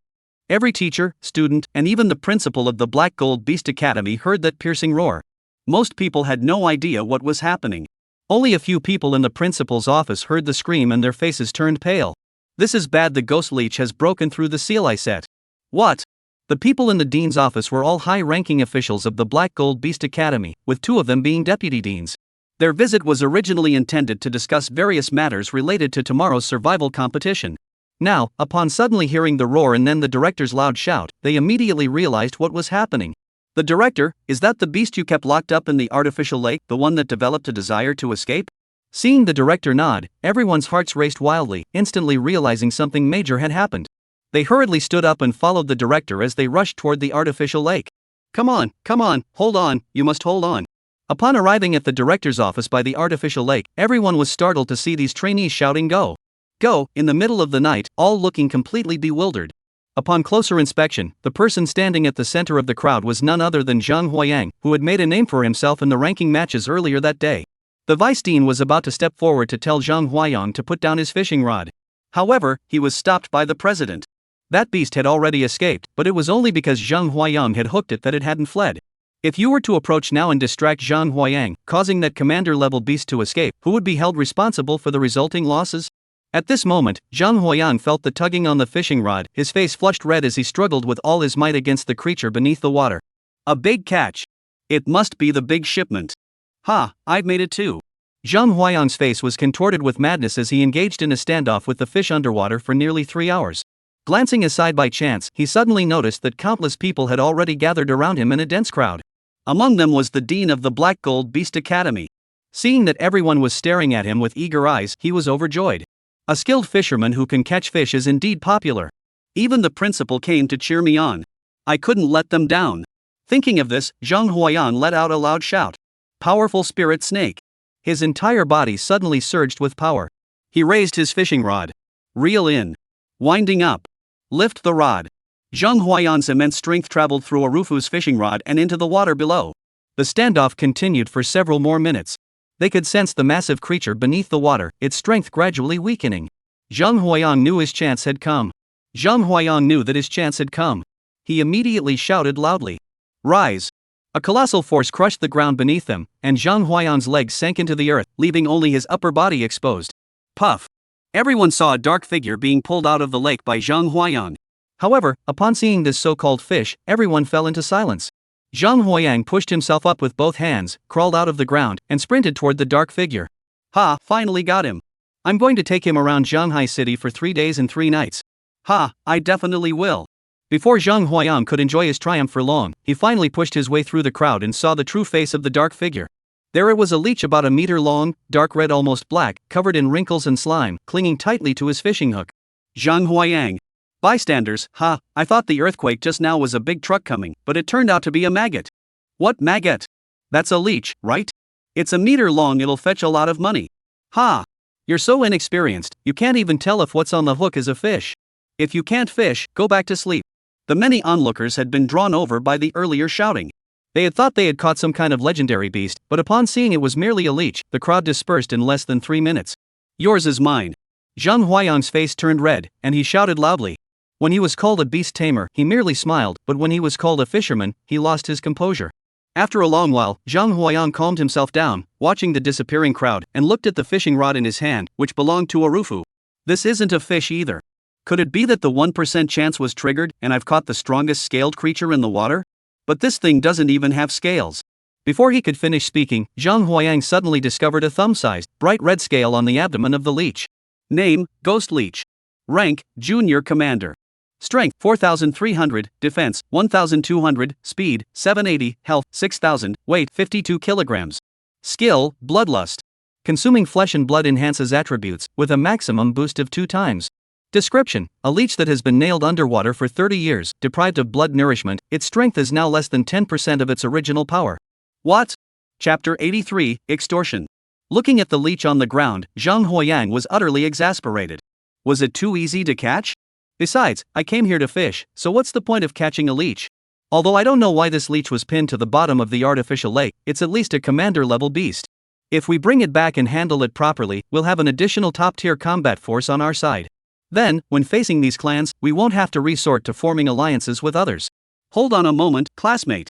Every teacher, student, and even the principal of the Black Gold Beast Academy heard that piercing roar. Most people had no idea what was happening. Only a few people in the principal's office heard the scream and their faces turned pale. This is bad, the ghost leech has broken through the seal, I said. What? The people in the dean's office were all high-ranking officials of the Black Gold Beast Academy, with 2 of them being deputy deans. Their visit was originally intended to discuss various matters related to tomorrow's survival competition. Now, upon suddenly hearing the roar and then the director's loud shout, they immediately realized what was happening. The director, is that the beast you kept locked up in the artificial lake, the one that developed a desire to escape? Seeing the director nod, everyone's hearts raced wildly, instantly realizing something major had happened. They hurriedly stood up and followed the director as they rushed toward the artificial lake. Come on, hold on, you must hold on. Upon arriving at the director's office by the artificial lake, everyone was startled to see these trainees shouting "Go! Go!" in the middle of the night, all looking completely bewildered. Upon closer inspection, the person standing at the center of the crowd was none other than Zhang Huayang, who had made a name for himself in the ranking matches earlier that day. The vice dean was about to step forward to tell Zhang Huayang to put down his fishing rod. However, he was stopped by the president. That beast had already escaped, but it was only because Zhang Huayang had hooked it that it hadn't fled. If you were to approach now and distract Zhang Huayang, causing that commander-level beast to escape, who would be held responsible for the resulting losses? At this moment, Zhang Huayang felt the tugging on the fishing rod, his face flushed red as he struggled with all his might against the creature beneath the water. A big catch. It must be the big shipment. Ha, I've made it too. Zhang Huayang's face was contorted with madness as he engaged in a standoff with the fish underwater for nearly 3 hours. Glancing aside by chance, he suddenly noticed that countless people had already gathered around him in a dense crowd. Among them was the dean of the Black Gold Beast Academy. Seeing that everyone was staring at him with eager eyes, he was overjoyed. A skilled fisherman who can catch fish is indeed popular. Even the principal came to cheer me on. I couldn't let them down. Thinking of this, Zhang Huayang let out a loud shout. Powerful spirit snake. His entire body suddenly surged with power. He raised his fishing rod. Reel in. Winding up. Lift the rod. Zhang Huayang's immense strength traveled through Arufu's fishing rod and into the water below. The standoff continued for several more minutes. They could sense the massive creature beneath the water, its strength gradually weakening. Zhang Huayang knew his chance had come. Zhang Huayang knew that his chance had come. He immediately shouted loudly. Rise! A colossal force crushed the ground beneath them, and Zhang Huayang's legs sank into the earth, leaving only his upper body exposed. Puff! Everyone saw a dark figure being pulled out of the lake by Zhang Huayang. However, upon seeing this so-called fish, everyone fell into silence. Zhang Huayang pushed himself up with both hands, crawled out of the ground, and sprinted toward the dark figure. Ha, finally got him. I'm going to take him around Shanghai City for 3 days and 3 nights. Ha, I definitely will. Before Zhang Huayang could enjoy his triumph for long, he finally pushed his way through the crowd and saw the true face of the dark figure. There it was, a leech about a meter long, dark red, almost black, covered in wrinkles and slime, clinging tightly to his fishing hook. Zhang Huayang. Bystanders, ha, I thought the earthquake just now was a big truck coming, but it turned out to be a maggot. What maggot? That's a leech, right? It's a meter long, it'll fetch a lot of money. Ha! You're so inexperienced, you can't even tell if what's on the hook is a fish. If you can't fish, go back to sleep. The many onlookers had been drawn over by the earlier shouting. They had thought they had caught some kind of legendary beast, but upon seeing it was merely a leech, the crowd dispersed in less than 3 minutes. Yours is mine. Zhang Huayang's face turned red, and he shouted loudly. When he was called a beast tamer, he merely smiled, but when he was called a fisherman, he lost his composure. After a long while, Zhang Huayang calmed himself down, watching the disappearing crowd, and looked at the fishing rod in his hand, which belonged to Arufu. This isn't a fish either. Could it be that the 1% chance was triggered, and I've caught the strongest scaled creature in the water? But this thing doesn't even have scales. Before he could finish speaking, Zhang Huayang suddenly discovered a thumb-sized, bright red scale on the abdomen of the leech. Name, Ghost Leech. Rank, Junior Commander. Strength, 4,300, Defense, 1,200, Speed, 780, Health, 6,000, Weight, 52 kilograms. Skill, Bloodlust. Consuming flesh and blood enhances attributes, with a maximum boost of 2 times. Description: a leech that has been nailed underwater for 30 years, deprived of blood nourishment, its strength is now less than 10% of its original power. What? Chapter 83, Extortion. Looking at the leech on the ground, Zhang Huayang was utterly exasperated. Was it too easy to catch? Besides, I came here to fish, so what's the point of catching a leech? Although I don't know why this leech was pinned to the bottom of the artificial lake, it's at least a commander-level beast. If we bring it back and handle it properly, we'll have an additional top-tier combat force on our side. Then, when facing these clans, we won't have to resort to forming alliances with others. Hold on a moment, classmate.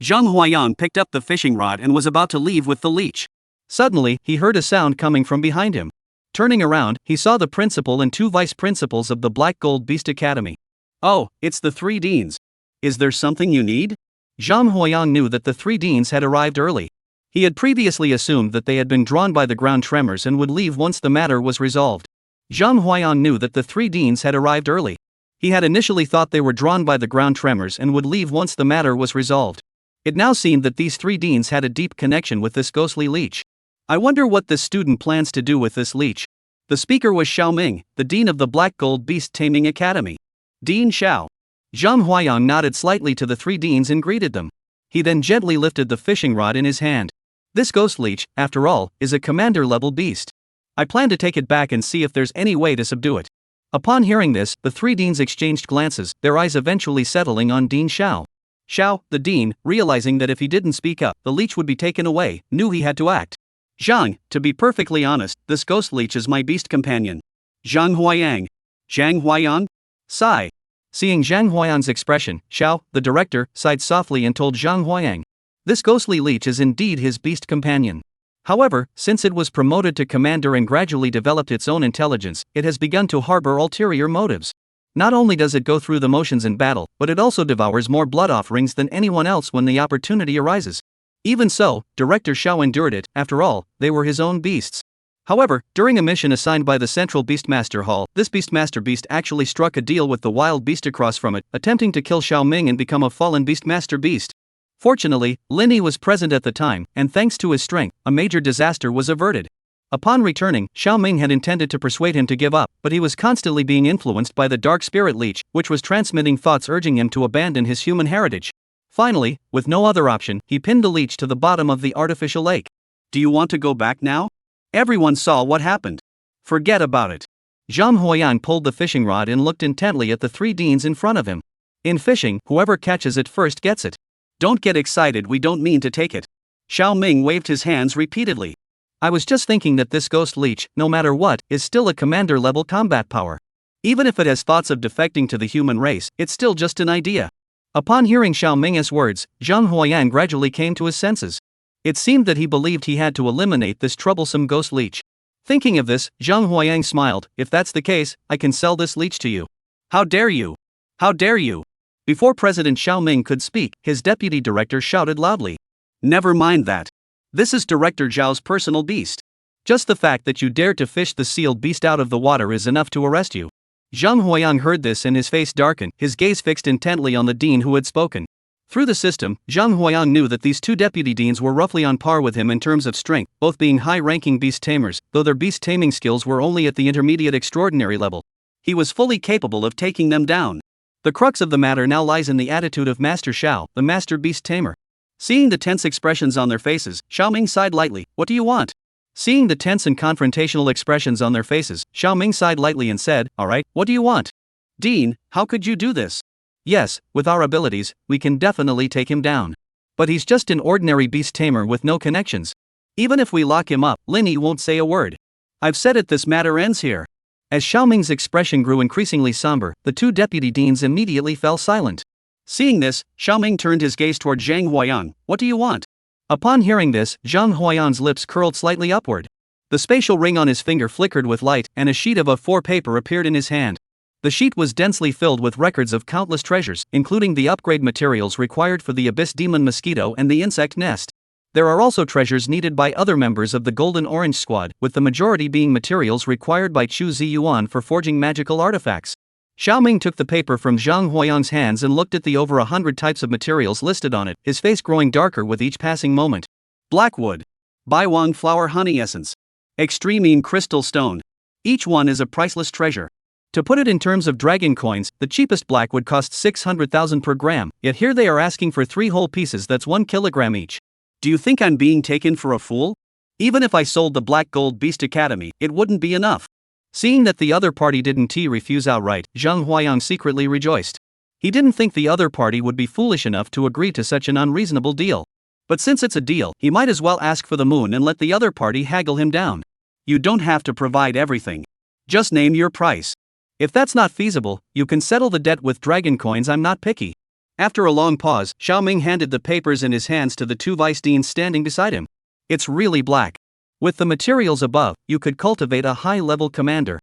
Zhang Huayang picked up the fishing rod and was about to leave with the leech. Suddenly, he heard a sound coming from behind him. Turning around, he saw the principal and 2 vice principals of the Black Gold Beast Academy. Oh, it's the 3 deans. Is there something you need? Zhang Huayang knew that the 3 deans had arrived early. He had previously assumed that they had been drawn by the ground tremors and would leave once the matter was resolved. Zhang Huayang knew that the 3 deans had arrived early. He had initially thought they were drawn by the ground tremors and would leave once the matter was resolved. It now seemed that these 3 deans had a deep connection with this ghostly leech. I wonder what this student plans to do with this leech. The speaker was Xiaoming, the dean of the Black Gold Beast Taming Academy. Dean Xiao. Zhang Huayang nodded slightly to the 3 deans and greeted them. He then gently lifted the fishing rod in his hand. This ghost leech, after all, is a commander-level beast. I plan to take it back and see if there's any way to subdue it. Upon hearing this, the 3 deans exchanged glances, their eyes eventually settling on Dean Xiao. Xiao, the dean, realizing that if he didn't speak up, the leech would be taken away, knew he had to act. Zhang, to be perfectly honest, this ghost leech is my beast companion. Zhang Huayang. Zhang Huayang? Sigh. Seeing Zhang Huayang's expression, Xiao, the director, sighed softly and told Zhang Huayang. This ghostly leech is indeed his beast companion. However, since it was promoted to commander and gradually developed its own intelligence, it has begun to harbor ulterior motives. Not only does it go through the motions in battle, but it also devours more blood offerings than anyone else when the opportunity arises. Even so, Director Xiao endured it. After all, they were his own beasts. However, during a mission assigned by the Central Beastmaster Hall, this Beastmaster Beast actually struck a deal with the wild beast across from it, attempting to kill Xiaoming and become a fallen Beastmaster Beast. Fortunately, Linny was present at the time, and thanks to his strength, a major disaster was averted. Upon returning, Xiaoming had intended to persuade him to give up, but he was constantly being influenced by the Dark Spirit Leech, which was transmitting thoughts urging him to abandon his human heritage. Finally, with no other option, he pinned the leech to the bottom of the artificial lake. Do you want to go back now? Everyone saw what happened. Forget about it. Zhang Huayang pulled the fishing rod and looked intently at the 3 deans in front of him. In fishing, whoever catches it first gets it. Don't get excited, we don't mean to take it. Xiaoming waved his hands repeatedly. I was just thinking that this ghost leech, no matter what, is still a commander-level combat power. Even if it has thoughts of defecting to the human race, it's still just an idea. Upon hearing Xiaoming's words, Zhang Huayang gradually came to his senses. It seemed that he believed he had to eliminate this troublesome ghost leech. Thinking of this, Zhang Huayang smiled. If that's the case, I can sell this leech to you. How dare you? How dare you? Before President Xiaoming could speak, his deputy director shouted loudly. Never mind that. This is Director Zhao's personal beast. Just the fact that you dared to fish the sealed beast out of the water is enough to arrest you. Zhang Huayang heard this and his face darkened, his gaze fixed intently on the dean who had spoken. Through the system, Zhang Huayang knew that these two deputy deans were roughly on par with him in terms of strength, both being high-ranking beast tamers, though their beast taming skills were only at the intermediate extraordinary level. He was fully capable of taking them down. The crux of the matter now lies in the attitude of Master Xiao, the master beast tamer. Seeing the tense expressions on their faces, Xiaoming sighed lightly. What do you want? Seeing the tense and confrontational expressions on their faces, Xiaoming sighed lightly and said, Alright, what do you want? Dean, how could you do this? Yes, with our abilities, we can definitely take him down. But he's just an ordinary beast tamer with no connections. Even if we lock him up, Linny won't say a word. I've said it, this matter ends here. As Xiaoming's expression grew increasingly somber, the two deputy deans immediately fell silent. Seeing this, Xiaoming turned his gaze toward Zhang Huayang. What do you want? Upon hearing this, Zhang Huayang's lips curled slightly upward. The spatial ring on his finger flickered with light, and a sheet of A4 paper appeared in his hand. The sheet was densely filled with records of countless treasures, including the upgrade materials required for the Abyss Demon Mosquito and the insect nest. There are also treasures needed by other members of the Golden Orange Squad, with the majority being materials required by Chu Ziyuan for forging magical artifacts. Xiaoming took the paper from Zhang Huayang's hands and looked at the over 100 types of materials listed on it, his face growing darker with each passing moment. Blackwood. Baiwang Flower Honey Essence. Extremine Crystal Stone. Each one is a priceless treasure. To put it in terms of dragon coins, the cheapest black would cost 600,000 per gram, yet here they are asking for 3 whole pieces, that's 1 kilogram each. Do you think I'm being taken for a fool? Even if I sold the Black Gold Beast Academy, it wouldn't be enough. Seeing that the other party didn't refuse outright, Zhang Huayang secretly rejoiced. He didn't think the other party would be foolish enough to agree to such an unreasonable deal. But since it's a deal, he might as well ask for the moon and let the other party haggle him down. You don't have to provide everything. Just name your price. If that's not feasible, you can settle the debt with dragon coins. I'm not picky. After a long pause, Xiaoming handed the papers in his hands to the two vice deans standing beside him. It's really black. With the materials above, you could cultivate a high-level commander.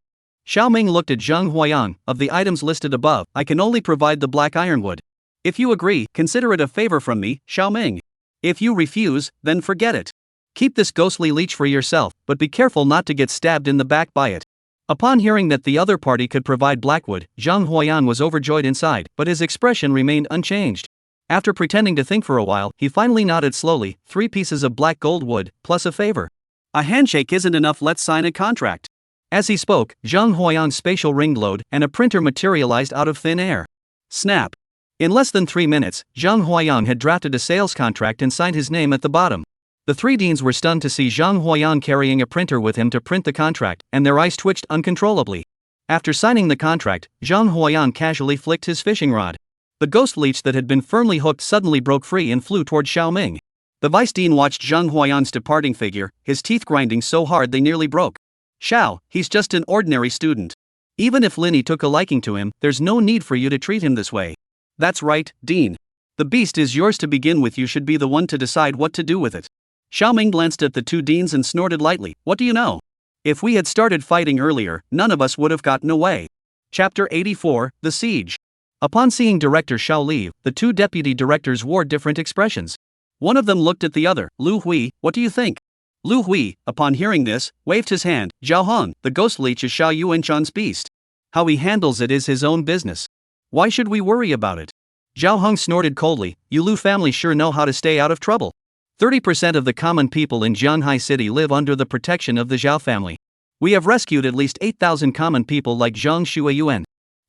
Xiaoming looked at Zhang Huayang. Of the items listed above, I can only provide the black ironwood. If you agree, consider it a favor from me, Xiaoming. If you refuse, then forget it. Keep this ghostly leech for yourself, but be careful not to get stabbed in the back by it. Upon hearing that the other party could provide blackwood, Zhang Huayang was overjoyed inside, but his expression remained unchanged. After pretending to think for a while, he finally nodded slowly. 3 pieces of black gold wood, plus a favor. A handshake isn't enough, let's sign a contract. As he spoke, Zhang Huayang's spatial ring glowed, and a printer materialized out of thin air. Snap! In less than 3 minutes, Zhang Huayang had drafted a sales contract and signed his name at the bottom. The 3 deans were stunned to see Zhang Huayang carrying a printer with him to print the contract, and their eyes twitched uncontrollably. After signing the contract, Zhang Huayang casually flicked his fishing rod. The ghost leech that had been firmly hooked suddenly broke free and flew toward Xiaoming. The vice dean watched Zhang Huayang's departing figure, his teeth grinding so hard they nearly broke. Xiao, he's just an ordinary student. Even if Linny took a liking to him, there's no need for you to treat him this way. That's right, Dean. The beast is yours to begin with, you should be the one to decide what to do with it. Xiaoming glanced at the 2 deans and snorted lightly. What do you know? If we had started fighting earlier, none of us would have gotten away. Chapter 84, The Siege. Upon seeing Director Xiao leave, the 2 deputy directors wore different expressions. One of them looked at the other. Lu Hui, what do you think? Lu Hui, upon hearing this, waved his hand. Zhao Hong, the ghost leech is Xiao Yuanchan's beast. How he handles it is his own business. Why should we worry about it? Zhao Hong snorted coldly. You Lu family sure know how to stay out of trouble. 30% of the common people in Jianghai City live under the protection of the Zhao family. We have rescued at least 8,000 common people like Zhang Shuayuan.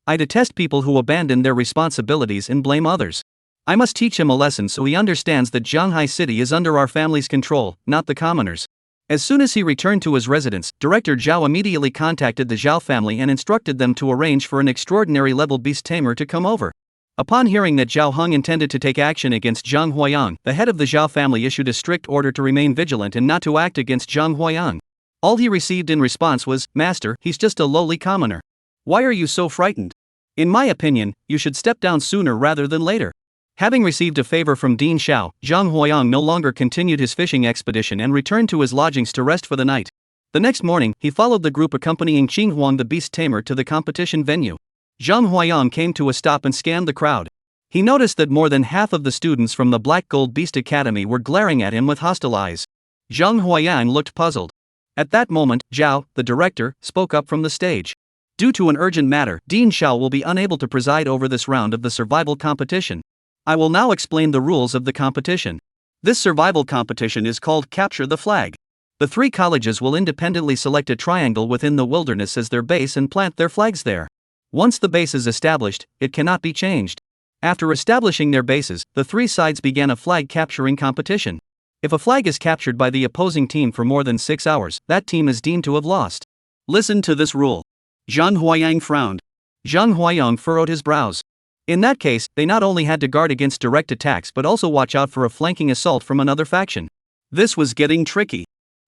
I detest people who abandon their responsibilities and blame others. I must teach him a lesson so he understands that Jianghai City is under our family's control, not the commoners. As soon as he returned to his residence, Director Zhao immediately contacted the Zhao family and instructed them to arrange for an extraordinary level beast tamer to come over. Upon hearing that Zhao Hong intended to take action against Zhang Huayang, the head of the Zhao family issued a strict order to remain vigilant and not to act against Zhang Huayang. All he received in response was, Master, he's just a lowly commoner. Why are you so frightened? In my opinion, you should step down sooner rather than later. Having received a favor from Dean Xiao, Zhang Huayang no longer continued his fishing expedition and returned to his lodgings to rest for the night. The next morning, he followed the group accompanying Qing Huang the beast tamer to the competition venue. Zhang Huayang came to a stop and scanned the crowd. He noticed that more than half of the students from the Black Gold Beast Academy were glaring at him with hostile eyes. Zhang Huayang looked puzzled. At that moment, Zhao, the director, spoke up from the stage. Due to an urgent matter, Dean Xiao will be unable to preside over this round of the survival competition. I will now explain the rules of the competition. This survival competition is called Capture the Flag. The 3 colleges will independently select a triangle within the wilderness as their base and plant their flags there. Once the base is established, it cannot be changed. After establishing their bases, the 3 sides began a flag capturing competition. If a flag is captured by the opposing team for more than 6 hours, that team is deemed to have lost. Listen to this rule. Zhang Huayang frowned. Zhang Huayang furrowed his brows. In that case, they not only had to guard against direct attacks but also watch out for a flanking assault from another faction. This was getting tricky.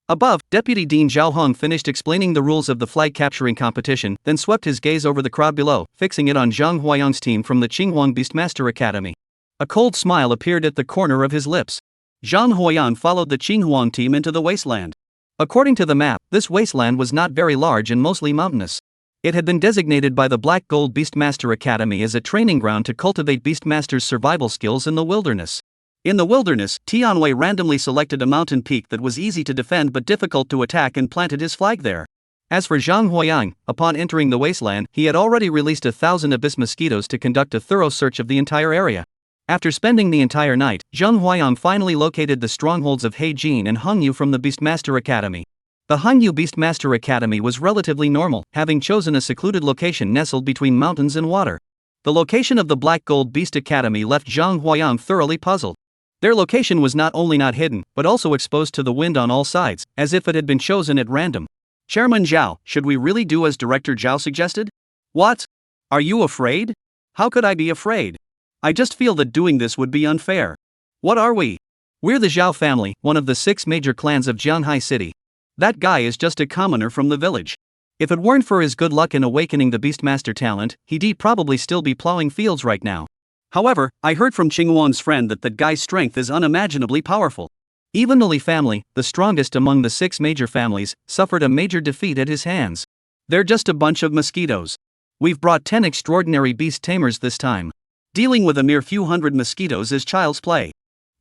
Above, Deputy Dean Zhao Hong finished explaining the rules of the flag capturing competition, then swept his gaze over the crowd below, fixing it on Zhang Huayang's team from the Qinghuang Beastmaster Academy. A cold smile appeared at the corner of his lips. Zhang Huayang followed the Qinghuang team into the Wasteland. According to the map, this wasteland was not very large and mostly mountainous. It had been designated by the Black Gold Beastmaster Academy as a training ground to cultivate Beastmasters' survival skills in the wilderness. In the wilderness, Tianwei randomly selected a mountain peak that was easy to defend but difficult to attack and planted his flag there. As for Zhang Huayang, upon entering the wasteland, he had already released 1,000 abyss mosquitoes to conduct a thorough search of the entire area. After spending the entire night, Zhang Huayang finally located the strongholds of Heijin and Hongyu from the Beastmaster Academy. The Hongyu Beastmaster Academy was relatively normal, having chosen a secluded location nestled between mountains and water. The location of the Black Gold Beast Academy left Zhang Huayang thoroughly puzzled. Their location was not only not hidden, but also exposed to the wind on all sides, as if it had been chosen at random. Chairman Zhao, should we really do as Director Zhao suggested? What? Are you afraid? How could I be afraid? I just feel that doing this would be unfair. What are we? We're the Zhao family, one of the 6 major clans of Jianhai City. That guy is just a commoner from the village. If it weren't for his good luck in awakening the Beastmaster talent, he'd probably still be plowing fields right now. However, I heard from Qinghuang's friend that guy's strength is unimaginably powerful. Even the Li family, the strongest among the 6 major families, suffered a major defeat at his hands. They're just a bunch of mosquitoes. We've brought 10 extraordinary beast tamers this time. Dealing with a mere few hundred mosquitoes is child's play.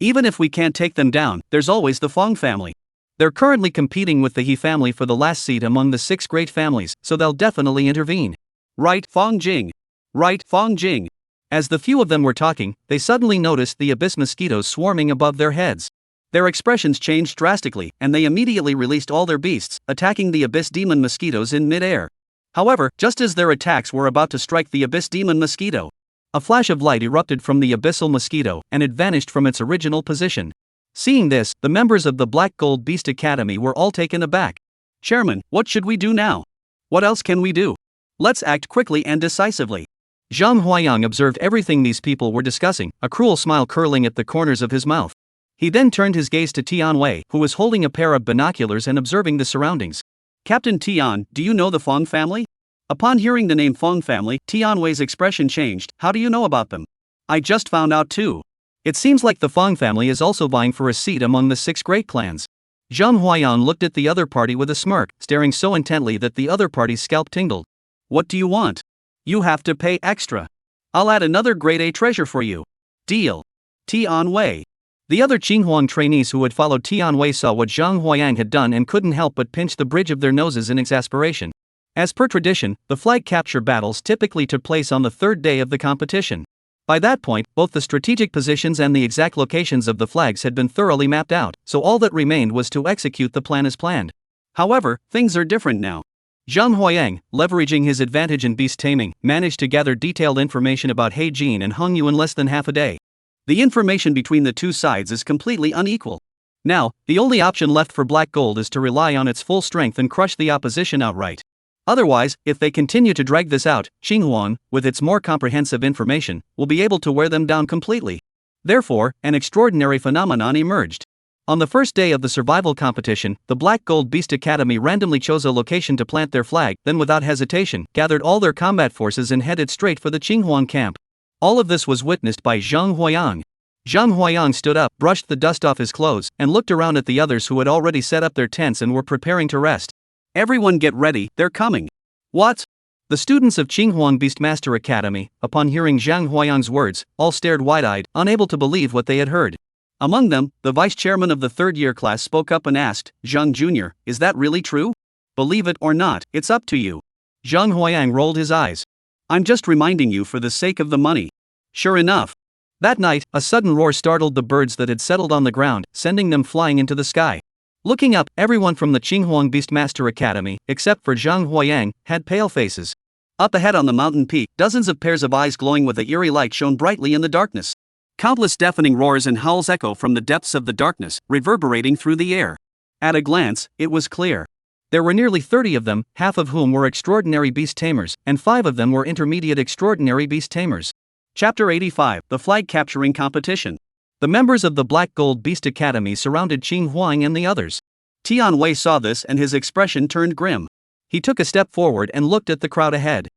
Even if we can't take them down, there's always the Fong family. They're currently competing with the He family for the last seat among the 6 great families, so they'll definitely intervene. Right, Fong Jing? Right, Fong Jing? As the few of them were talking, they suddenly noticed the abyss mosquitoes swarming above their heads. Their expressions changed drastically, and they immediately released all their beasts, attacking the abyss demon mosquitoes in mid-air. However, just as their attacks were about to strike the abyss demon mosquito, a flash of light erupted from the abyssal mosquito, and it vanished from its original position. Seeing this, the members of the Black Gold Beast Academy were all taken aback. Chairman, what should we do now? What else can we do? Let's act quickly and decisively. Zhang Huayang observed everything these people were discussing, a cruel smile curling at the corners of his mouth. He then turned his gaze to Tianwei, who was holding a pair of binoculars and observing the surroundings. Captain Tian, do you know the Fong family? Upon hearing the name Fong family, Tianwei's expression changed. How do you know about them? I just found out too. It seems like the Fong family is also vying for a seat among the 6 great clans. Zhang Huayang looked at the other party with a smirk, staring so intently that the other party's scalp tingled. What do you want? You have to pay extra. I'll add another grade A treasure for you. Deal. Tianwei. The other Qinghuang trainees who had followed Tianwei saw what Zhang Huayang had done and couldn't help but pinch the bridge of their noses in exasperation. As per tradition, the flag capture battles typically took place on the 3rd day of the competition. By that point, both the strategic positions and the exact locations of the flags had been thoroughly mapped out, so all that remained was to execute the plan as planned. However, things are different now. Zhang Huayang, leveraging his advantage in beast taming, managed to gather detailed information about Heijin and Hongyu in less than half a day. The information between the 2 sides is completely unequal. Now, the only option left for Black Gold is to rely on its full strength and crush the opposition outright. Otherwise, if they continue to drag this out, Qinghuang, with its more comprehensive information, will be able to wear them down completely. Therefore, an extraordinary phenomenon emerged. On the first day of the survival competition, the Black Gold Beast Academy randomly chose a location to plant their flag, then without hesitation, gathered all their combat forces and headed straight for the Qinghuang camp. All of this was witnessed by Zhang Huayang. Zhang Huayang stood up, brushed the dust off his clothes, and looked around at the others who had already set up their tents and were preparing to rest. Everyone get ready, they're coming. What? The students of Qinghuang Beastmaster Academy, upon hearing Zhang Huayang's words, all stared wide-eyed, unable to believe what they had heard. Among them, the vice-chairman of the 3rd-year class spoke up and asked, Zhang Jr., is that really true? Believe it or not, it's up to you. Zhang Huayang rolled his eyes. I'm just reminding you for the sake of the money. Sure enough. That night, a sudden roar startled the birds that had settled on the ground, sending them flying into the sky. Looking up, everyone from the Qinghuang Beastmaster Academy, except for Zhang Huayang, had pale faces. Up ahead on the mountain peak, dozens of pairs of eyes glowing with a eerie light shone brightly in the darkness. Countless deafening roars and howls echo from the depths of the darkness, reverberating through the air. At a glance, it was clear. There were nearly 30 of them, half of whom were extraordinary beast tamers, and 5 of them were intermediate extraordinary beast tamers. Chapter 85, The Flag Capturing Competition. The members of the Black Gold Beast Academy surrounded Qing Huang and the others. Tian Wei saw this and his expression turned grim. He took a step forward and looked at the crowd ahead.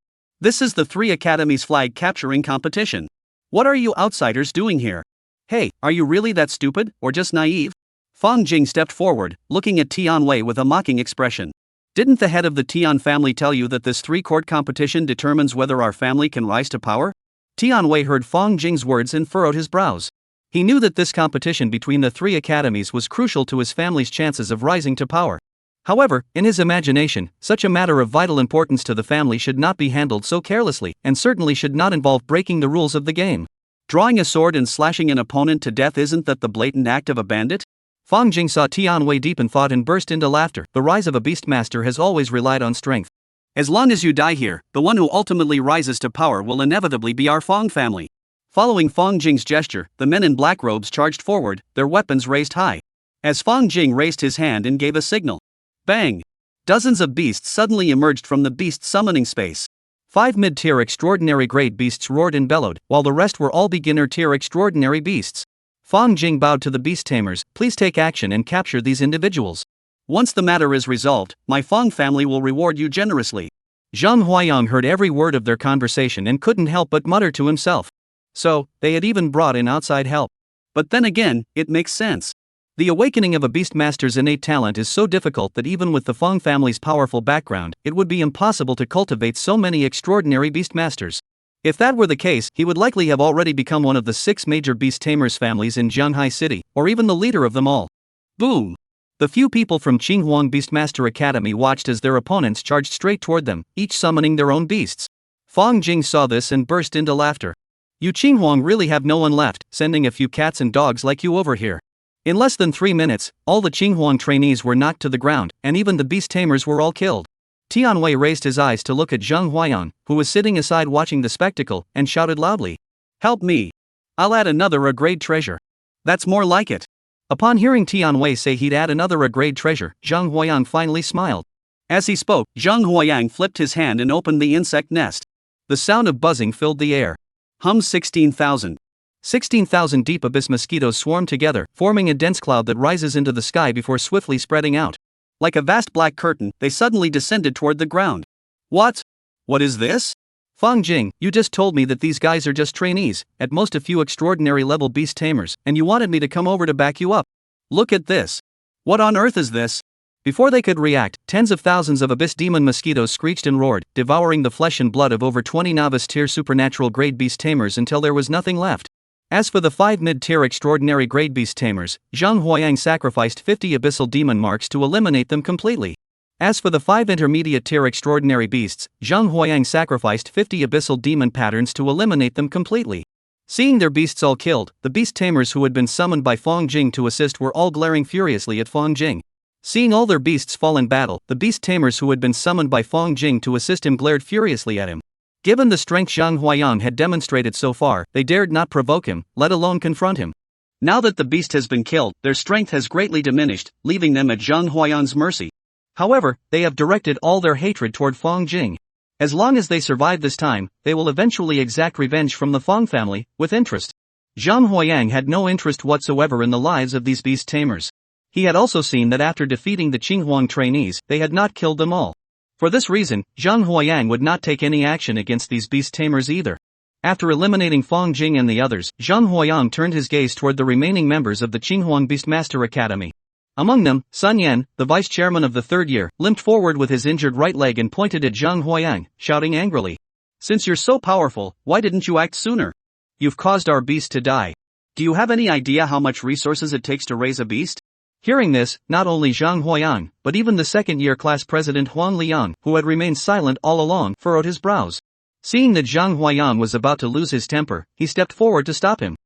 This is the 3 Academies flag capturing competition. What are you outsiders doing here? Hey, are you really that stupid, or just naive? Fang Jing stepped forward, looking at Tian Wei with a mocking expression. Didn't the head of the Tian family tell you that this 3-court competition determines whether our family can rise to power? Tian Wei heard Fang Jing's words and furrowed his brows. He knew that this competition between the 3 academies was crucial to his family's chances of rising to power. However, in his imagination, such a matter of vital importance to the family should not be handled so carelessly, and certainly should not involve breaking the rules of the game. Drawing a sword and slashing an opponent to death, isn't that the blatant act of a bandit? Fang Jing saw Tian Wei deep in thought and burst into laughter. The rise of a beastmaster has always relied on strength. As long as you die here, the one who ultimately rises to power will inevitably be our Fang family. Following Fang Jing's gesture, the men in black robes charged forward, their weapons raised high. As Fang Jing raised his hand and gave a signal. Bang! Dozens of beasts suddenly emerged from the beast summoning space. 5 mid-tier extraordinary great beasts roared and bellowed, while the rest were all beginner-tier extraordinary beasts. Fang Jing bowed to the beast tamers. Please take action and capture these individuals. Once the matter is resolved, my Fang family will reward you generously. Zhang Huayang heard every word of their conversation and couldn't help but mutter to himself. So, they had even brought in outside help. But then again, it makes sense. The awakening of a beastmaster's innate talent is so difficult that even with the Fang family's powerful background, it would be impossible to cultivate so many extraordinary beastmasters. If that were the case, he would likely have already become one of the 6 major beast tamers families in Jianghai City, or even the leader of them all. Boom! The few people from Qinghuang Beastmaster Academy watched as their opponents charged straight toward them, each summoning their own beasts. Fang Jing saw this and burst into laughter. You Qinghuang really have no one left, sending a few cats and dogs like you over here. In less than 3 minutes, all the Qinghuang trainees were knocked to the ground, and even the beast tamers were all killed. Tian Wei raised his eyes to look at Zhang Huayang, who was sitting aside watching the spectacle, and shouted loudly. Help me! I'll add another A-grade treasure. That's more like it. Upon hearing Tian Wei say he'd add another A-grade treasure, Zhang Huayang finally smiled. As he spoke, Zhang Huayang flipped his hand and opened the insect nest. The sound of buzzing filled the air. 16,000. 16,000 deep abyss mosquitoes swarm together, forming a dense cloud that rises into the sky before swiftly spreading out. Like a vast black curtain, they suddenly descended toward the ground. What? What is this? Fang Jing, you just told me that these guys are just trainees, at most a few extraordinary level beast tamers, and you wanted me to come over to back you up. Look at this. What on earth is this? Before they could react, tens of thousands of abyss demon mosquitoes screeched and roared, devouring the flesh and blood of over 20 novice-tier supernatural grade beast tamers until there was nothing left. As for the 5 mid-tier extraordinary grade beast tamers, Zhang Huayang sacrificed 50 abyssal demon marks to eliminate them completely. As for the 5 intermediate-tier extraordinary beasts, Zhang Huayang sacrificed 50 abyssal demon patterns to eliminate them completely. Seeing their beasts all killed, the beast tamers who had been summoned by Fang Jing to assist were all glaring furiously at Fang Jing. Seeing all their beasts fall in battle, the beast tamers who had been summoned by Fang Jing to assist him glared furiously at him. Given the strength Zhang Huayang had demonstrated so far, they dared not provoke him, let alone confront him. Now that the beast has been killed, their strength has greatly diminished, leaving them at Zhang Huayang's mercy. However, they have directed all their hatred toward Fang Jing. As long as they survive this time, they will eventually exact revenge from the Fang family, with interest. Zhang Huayang had no interest whatsoever in the lives of these beast tamers. He had also seen that after defeating the Qinghuang trainees, they had not killed them all. For this reason, Zhang Huayang would not take any action against these beast tamers either. After eliminating Fang Jing and the others, Zhang Huayang turned his gaze toward the remaining members of the Qinghuang Beastmaster Academy. Among them, Sun Yan, the vice chairman of the 3rd year, limped forward with his injured right leg and pointed at Zhang Huayang, shouting angrily. Since you're so powerful, why didn't you act sooner? You've caused our beast to die. Do you have any idea how much resources it takes to raise a beast? Hearing this, not only Zhang Huayang, but even the second-year class president Huang Liang, who had remained silent all along, furrowed his brows. Seeing that Zhang Huayang was about to lose his temper, he stepped forward to stop him.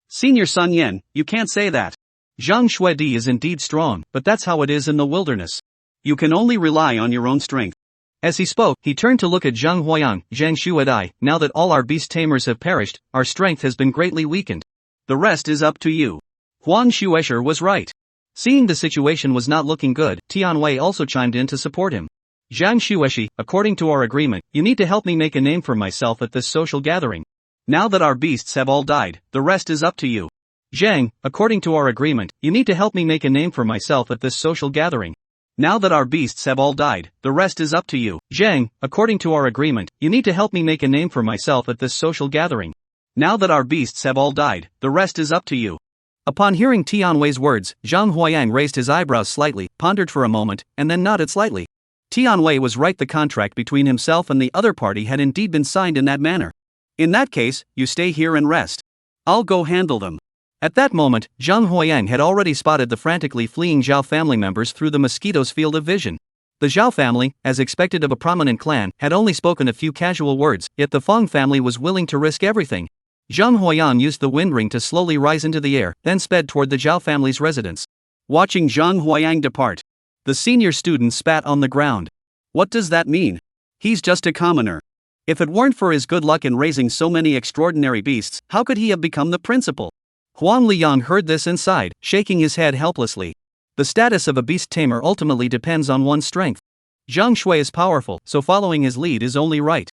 Senior Sun Yen, you can't say that. Zhang Xuedi is indeed strong, but that's how it is in the wilderness. You can only rely on your own strength. As he spoke, he turned to look at Zhang Huayang. Zhang Xuedi, now that all our beast tamers have perished, our strength has been greatly weakened. The rest is up to you. Huang Xuesher was right. Seeing the situation was not looking good, Tianwei also chimed in to support him. Zhang Xueshi, according to our agreement, you need to help me make a name for myself at this social gathering. Now that our beasts have all died, the rest is up to you. Zhang, according to our agreement, you need to help me make a name for myself at this social gathering. Now that our beasts have all died, the rest is up to you. Zhang, according to our agreement, you need to help me make a name for myself at this social gathering. Now that our beasts have all died, the rest is up to you. Upon hearing Tianwei's words, Zhang Huayang raised his eyebrows slightly, pondered for a moment, and then nodded slightly. Tianwei was right, the contract between himself and the other party had indeed been signed in that manner. In that case, you stay here and rest. I'll go handle them. At that moment, Zhang Huayang had already spotted the frantically fleeing Zhao family members through the Mosquitoes' field of vision. The Zhao family, as expected of a prominent clan, had only spoken a few casual words, yet the Feng family was willing to risk everything. Zhang Huayang used the wind ring to slowly rise into the air, then sped toward the Zhao family's residence. Watching Zhang Huayang depart, the senior student spat on the ground. What does that mean? He's just a commoner. If it weren't for his good luck in raising so many extraordinary beasts, how could he have become the principal? Huang Liang heard this and sighed, shaking his head helplessly. The status of a beast tamer ultimately depends on one's strength. Zhang Shui is powerful, so following his lead is only right.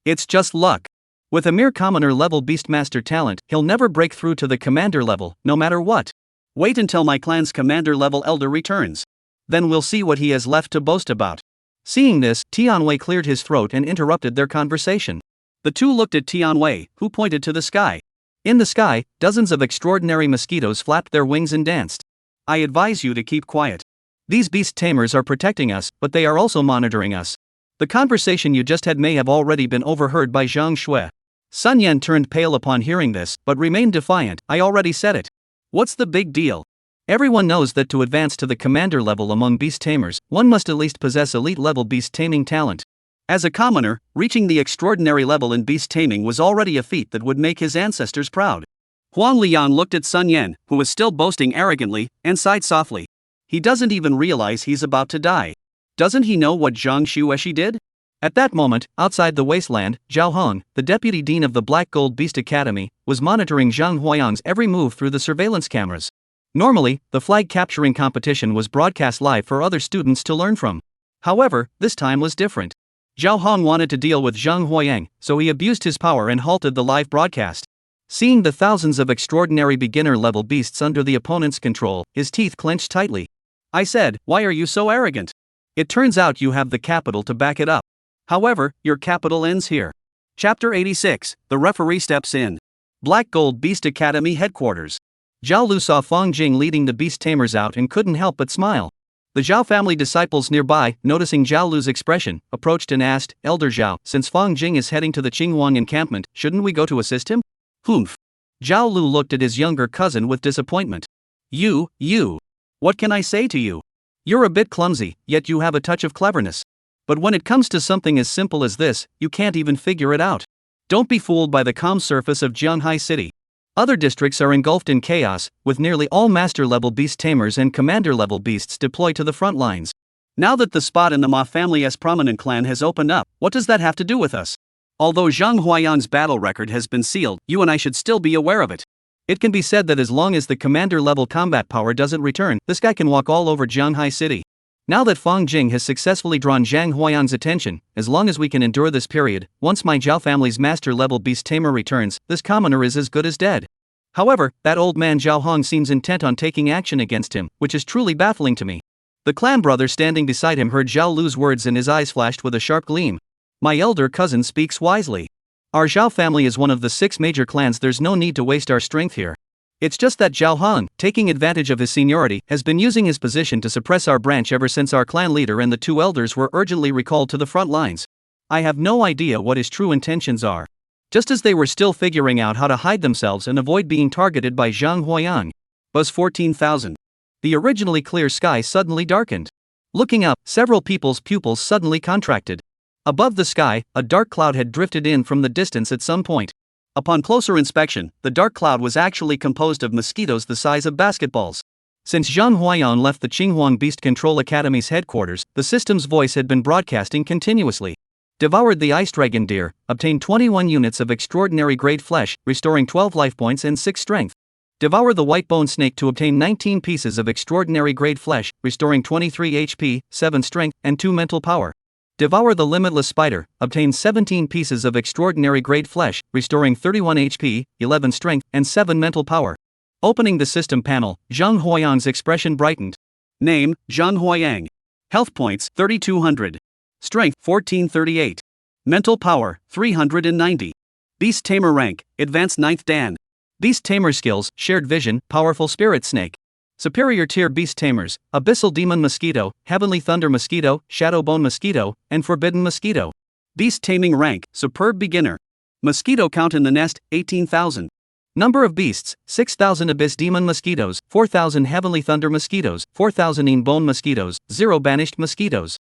It's just luck. With a mere commoner level beastmaster talent, he'll never break through to the commander level, no matter what. Wait until my clan's commander level elder returns. Then we'll see what he has left to boast about. Seeing this, Tianwei cleared his throat and interrupted their conversation. The two looked at Tianwei, who pointed to the sky. In the sky, dozens of extraordinary mosquitoes flapped their wings and danced. I advise you to keep quiet. These beast tamers are protecting us, but they are also monitoring us. The conversation you just had may have already been overheard by Zhang Shui. Sun Yan turned pale upon hearing this, but remained defiant. I already said it. What's the big deal? Everyone knows that to advance to the commander level among beast tamers, one must at least possess elite level beast taming talent. As a commoner, reaching the extraordinary level in beast taming was already a feat that would make his ancestors proud. Huang Liang looked at Sun Yan, who was still boasting arrogantly, and sighed softly. He doesn't even realize he's about to die. Doesn't he know what Zhang Xueshi did? At that moment, outside the Wasteland, Zhao Hong, the deputy dean of the Black Gold Beast Academy, was monitoring Zhang Huayang's every move through the surveillance cameras. Normally, the flag capturing competition was broadcast live for other students to learn from. However, this time was different. Zhao Hong wanted to deal with Zhang Huayang, so he abused his power and halted the live broadcast. Seeing the thousands of extraordinary beginner-level beasts under the opponent's control, his teeth clenched tightly. I said, why are you so arrogant? It turns out you have the capital to back it up. However, your capital ends here. Chapter 86, The Referee Steps In. Black Gold Beast Academy Headquarters. Zhao Lu saw Fang Jing leading the beast tamers out and couldn't help but smile. The Zhao family disciples nearby, noticing Zhao Lu's expression, approached and asked, Elder Zhao, since Fang Jing is heading to the Qinghuang encampment, shouldn't we go to assist him? Zhao Lu looked at his younger cousin with disappointment. You. What can I say to you? You're a bit clumsy, yet you have a touch of cleverness. But when it comes to something as simple as this, you can't even figure it out. Don't be fooled by the calm surface of Jianghai City. Other districts are engulfed in chaos, with nearly all master-level beast tamers and commander-level beasts deployed to the front lines. Now that the spot in the Ma family's prominent clan has opened up, what does that have to do with us? Although Zhang Huayang's battle record has been sealed, you and I should still be aware of it. It can be said that as long as the commander-level combat power doesn't return, this guy can walk all over Jianghai City. Now that Fang Jing has successfully drawn Zhang Huayang's attention, as long as we can endure this period, once my Zhao family's master-level beast tamer returns, this commoner is as good as dead. However, that old man Zhao Hong seems intent on taking action against him, which is truly baffling to me. The clan brother standing beside him heard Zhao Lu's words and his eyes flashed with a sharp gleam. My elder cousin speaks wisely. Our Zhao family is one of the 6 major clans. There's no need to waste our strength here. It's just that Zhao Hong, taking advantage of his seniority, has been using his position to suppress our branch ever since our clan leader and the 2 elders were urgently recalled to the front lines. I have no idea what his true intentions are. Just as they were still figuring out how to hide themselves and avoid being targeted by Zhang Huayang. Buzz 14,000. The originally clear sky suddenly darkened. Looking up, several people's pupils suddenly contracted. Above the sky, a dark cloud had drifted in from the distance at some point. Upon closer inspection, the dark cloud was actually composed of mosquitoes the size of basketballs. Since Zhang Huayan left the Qinghuang Beast Control Academy's headquarters, the system's voice had been broadcasting continuously. Devoured the ice dragon deer, obtained 21 units of extraordinary grade flesh, restoring 12 life points and 6 strength. Devour the white bone snake to obtain 19 pieces of extraordinary grade flesh, restoring 23 HP, 7 strength, and 2 mental power. Devour the limitless spider, obtain 17 pieces of extraordinary grade flesh, restoring 31 HP, 11 strength, and 7 mental power. Opening the system panel, Zhang Huayang's expression brightened. Name, Zhang Huayang. Health points, 3200. Strength, 1438. Mental power, 390. Beast Tamer rank, Advanced 9th Dan. Beast Tamer skills, Shared Vision, Powerful Spirit Snake. Superior tier Beast Tamers, Abyssal Demon Mosquito, Heavenly Thunder Mosquito, Shadowbone Mosquito, and Forbidden Mosquito. Beast Taming rank, Superb Beginner. Mosquito count in the nest, 18,000. Number of beasts, 6,000 Abyss Demon Mosquitoes, 4,000 Heavenly Thunder Mosquitoes, 4,000 Een Bone Mosquitoes, 0 Banished Mosquitoes.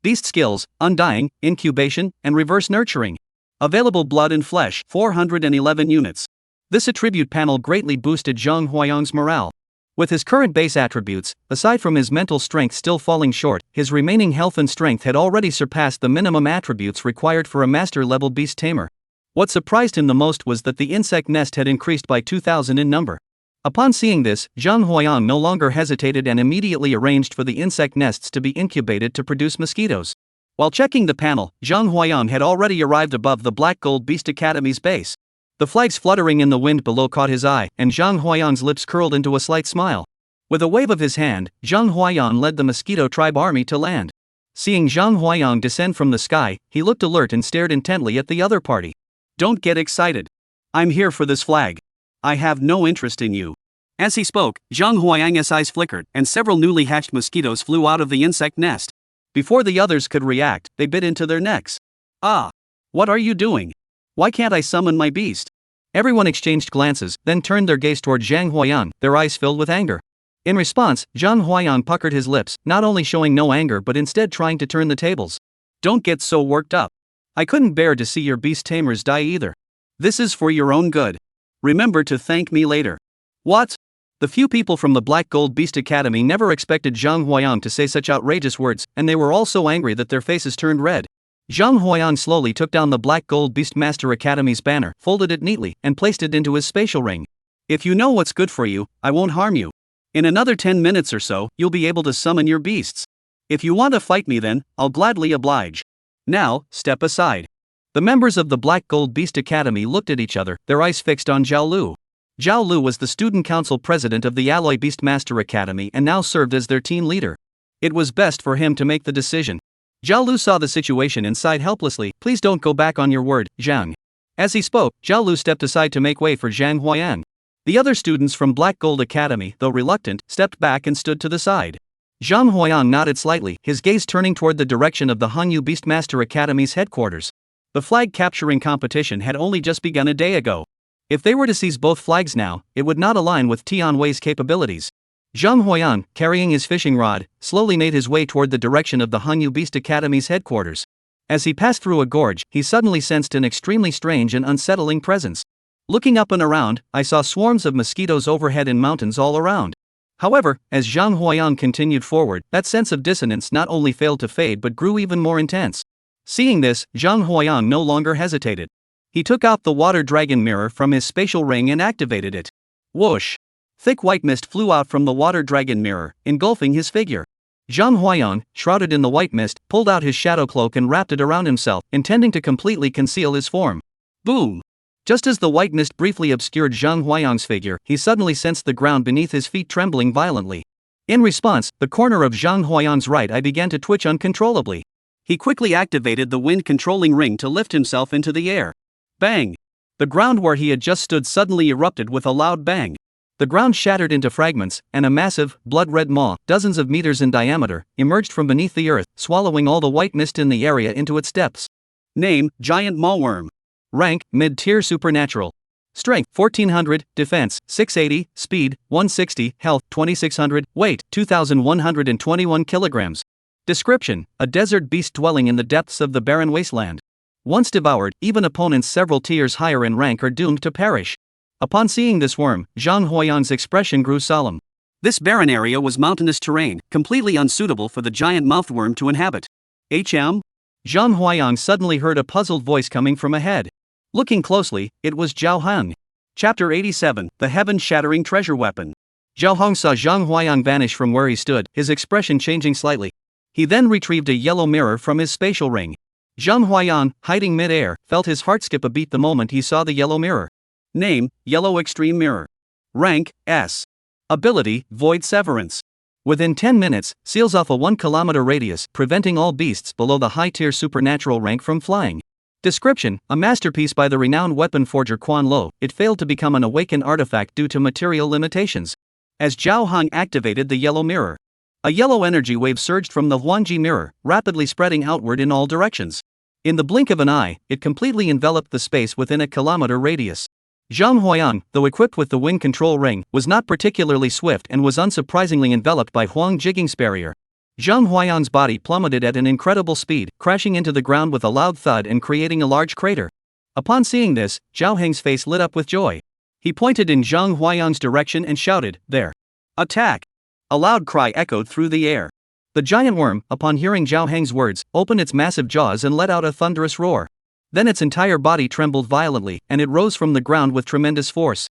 Beast skills, Undying, Incubation, and Reverse Nurturing. Available blood and flesh, 411 units. This attribute panel greatly boosted Zhang Huayang's morale. With his current base attributes, aside from his mental strength still falling short, his remaining health and strength had already surpassed the minimum attributes required for a master-level beast tamer. What surprised him the most was that the insect nest had increased by 2,000 in number. Upon seeing this, Zhang Huayang no longer hesitated and immediately arranged for the insect nests to be incubated to produce mosquitoes. While checking the panel, Zhang Huayang had already arrived above the Black Gold Beast Academy's base. The flags fluttering in the wind below caught his eye, and Zhang Huayang's lips curled into a slight smile. With a wave of his hand, Zhang Huayang led the Mosquito Tribe army to land. Seeing Zhang Huayang descend from the sky, he looked alert and stared intently at the other party. Don't get excited. I'm here for this flag. I have no interest in you. As he spoke, Zhang Huayang's eyes flickered, and several newly hatched mosquitoes flew out of the insect nest. Before the others could react, they bit into their necks. Ah! What are you doing? Why can't I summon my beast? Everyone exchanged glances, then turned their gaze toward Zhang Huayang, their eyes filled with anger. In response, Zhang Huayang puckered his lips, not only showing no anger but instead trying to turn the tables. Don't get so worked up. I couldn't bear to see your beast tamers die either. This is for your own good. Remember to thank me later. What? The few people from the Black Gold Beast Academy never expected Zhang Huayang to say such outrageous words, and they were all so angry that their faces turned red. Zhang Huayang slowly took down the Black Gold Beast Master Academy's banner, folded it neatly, and placed it into his spatial ring. If you know what's good for you, I won't harm you. In another 10 minutes or so, you'll be able to summon your beasts. If you want to fight me then, I'll gladly oblige. Now, step aside. The members of the Black Gold Beast Academy looked at each other, their eyes fixed on Zhao Lu. Zhao Lu was the student council president of the Alloy Beast Master Academy and now served as their team leader. It was best for him to make the decision. Zhao Lu saw the situation and sighed helplessly. Please don't go back on your word, Zhang. As he spoke, Zhao Lu stepped aside to make way for Zhang Huayang. The other students from Black Gold Academy, though reluctant, stepped back and stood to the side. Zhang Huayang nodded slightly, his gaze turning toward the direction of the Hangyu Beastmaster Academy's headquarters. The flag capturing competition had only just begun a day ago. If they were to seize both flags now, it would not align with Tianwei's capabilities. Zhang Huayang, carrying his fishing rod, slowly made his way toward the direction of the Hangyu Beast Academy's headquarters. As he passed through a gorge, he suddenly sensed an extremely strange and unsettling presence. Looking up and around, I saw swarms of mosquitoes overhead and mountains all around. However, as Zhang Huayang continued forward, that sense of dissonance not only failed to fade but grew even more intense. Seeing this, Zhang Huayang no longer hesitated. He took out the water dragon mirror from his spatial ring and activated it. Whoosh! Thick white mist flew out from the water dragon mirror, engulfing his figure. Zhang Huayang, shrouded in the white mist, pulled out his shadow cloak and wrapped it around himself, intending to completely conceal his form. Boom! Just as the white mist briefly obscured Zhang Huayang's figure, he suddenly sensed the ground beneath his feet trembling violently. In response, the corner of Zhang Huayang's right eye began to twitch uncontrollably. He quickly activated the wind-controlling ring to lift himself into the air. Bang! The ground where he had just stood suddenly erupted with a loud bang. The ground shattered into fragments, and a massive, blood-red maw, dozens of meters in diameter, emerged from beneath the earth, swallowing all the white mist in the area into its depths. Name, Giant Mawworm. Rank, mid-tier supernatural. Strength, 1400, defense, 680, speed, 160, health, 2600, weight, 2121 kilograms. Description, a desert beast dwelling in the depths of the barren wasteland. Once devoured, even opponents several tiers higher in rank are doomed to perish. Upon seeing this worm, Zhang Huayang's expression grew solemn. This barren area was mountainous terrain, completely unsuitable for the giant mouthworm to inhabit. Zhang Huayang suddenly heard a puzzled voice coming from ahead. Looking closely, it was Zhao Heng. Chapter 87, The Heaven-Shattering Treasure Weapon. Zhao Heng saw Zhang Huayang vanish from where he stood, his expression changing slightly. He then retrieved a yellow mirror from his spatial ring. Zhang Huayang, hiding mid-air, felt his heart skip a beat the moment he saw the yellow mirror. Name, Yellow Extreme Mirror. Rank, S. Ability, Void Severance. Within 10 minutes, seals off a 1 kilometer radius, preventing all beasts below the high-tier supernatural rank from flying. Description, a masterpiece by the renowned weapon forger Quan Lo, it failed to become an awakened artifact due to material limitations. As Zhao Heng activated the yellow mirror, a yellow energy wave surged from the Huangji mirror, rapidly spreading outward in all directions. In the blink of an eye, it completely enveloped the space within a kilometer radius. Zhang Huayang, though equipped with the wind control ring, was not particularly swift and was unsurprisingly enveloped by Huang Jiging's barrier. Zhang Huayang's body plummeted at an incredible speed, crashing into the ground with a loud thud and creating a large crater. Upon seeing this, Zhao Heng's face lit up with joy. He pointed in Zhang Huayang's direction and shouted, "There! Attack!" A loud cry echoed through the air. The giant worm, upon hearing Zhao Heng's words, opened its massive jaws and let out a thunderous roar. Then its entire body trembled violently, and it rose from the ground with tremendous force.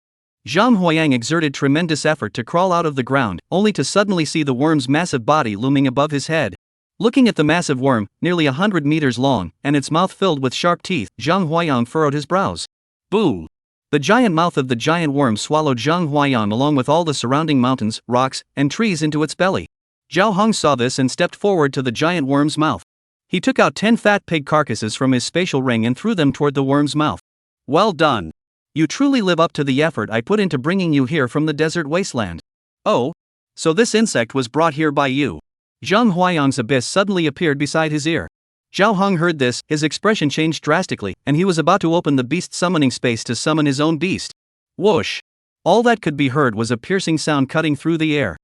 Zhang Huayang exerted tremendous effort to crawl out of the ground, only to suddenly see the worm's massive body looming above his head. Looking at the massive worm, nearly 100 meters long, and its mouth filled with sharp teeth, Zhang Huayang furrowed his brows. Boom! The giant mouth of the giant worm swallowed Zhang Huayang along with all the surrounding mountains, rocks, and trees into its belly. Zhao Heng saw this and stepped forward to the giant worm's mouth. He took out 10 fat pig carcasses from his spatial ring and threw them toward the worm's mouth. Well done! You truly live up to the effort I put into bringing you here from the desert wasteland. Oh? So this insect was brought here by you. Zhang Huayang's abyss suddenly appeared beside his ear. Zhao Heng heard this, his expression changed drastically, and he was about to open the beast summoning space to summon his own beast. Whoosh! All that could be heard was a piercing sound cutting through the air.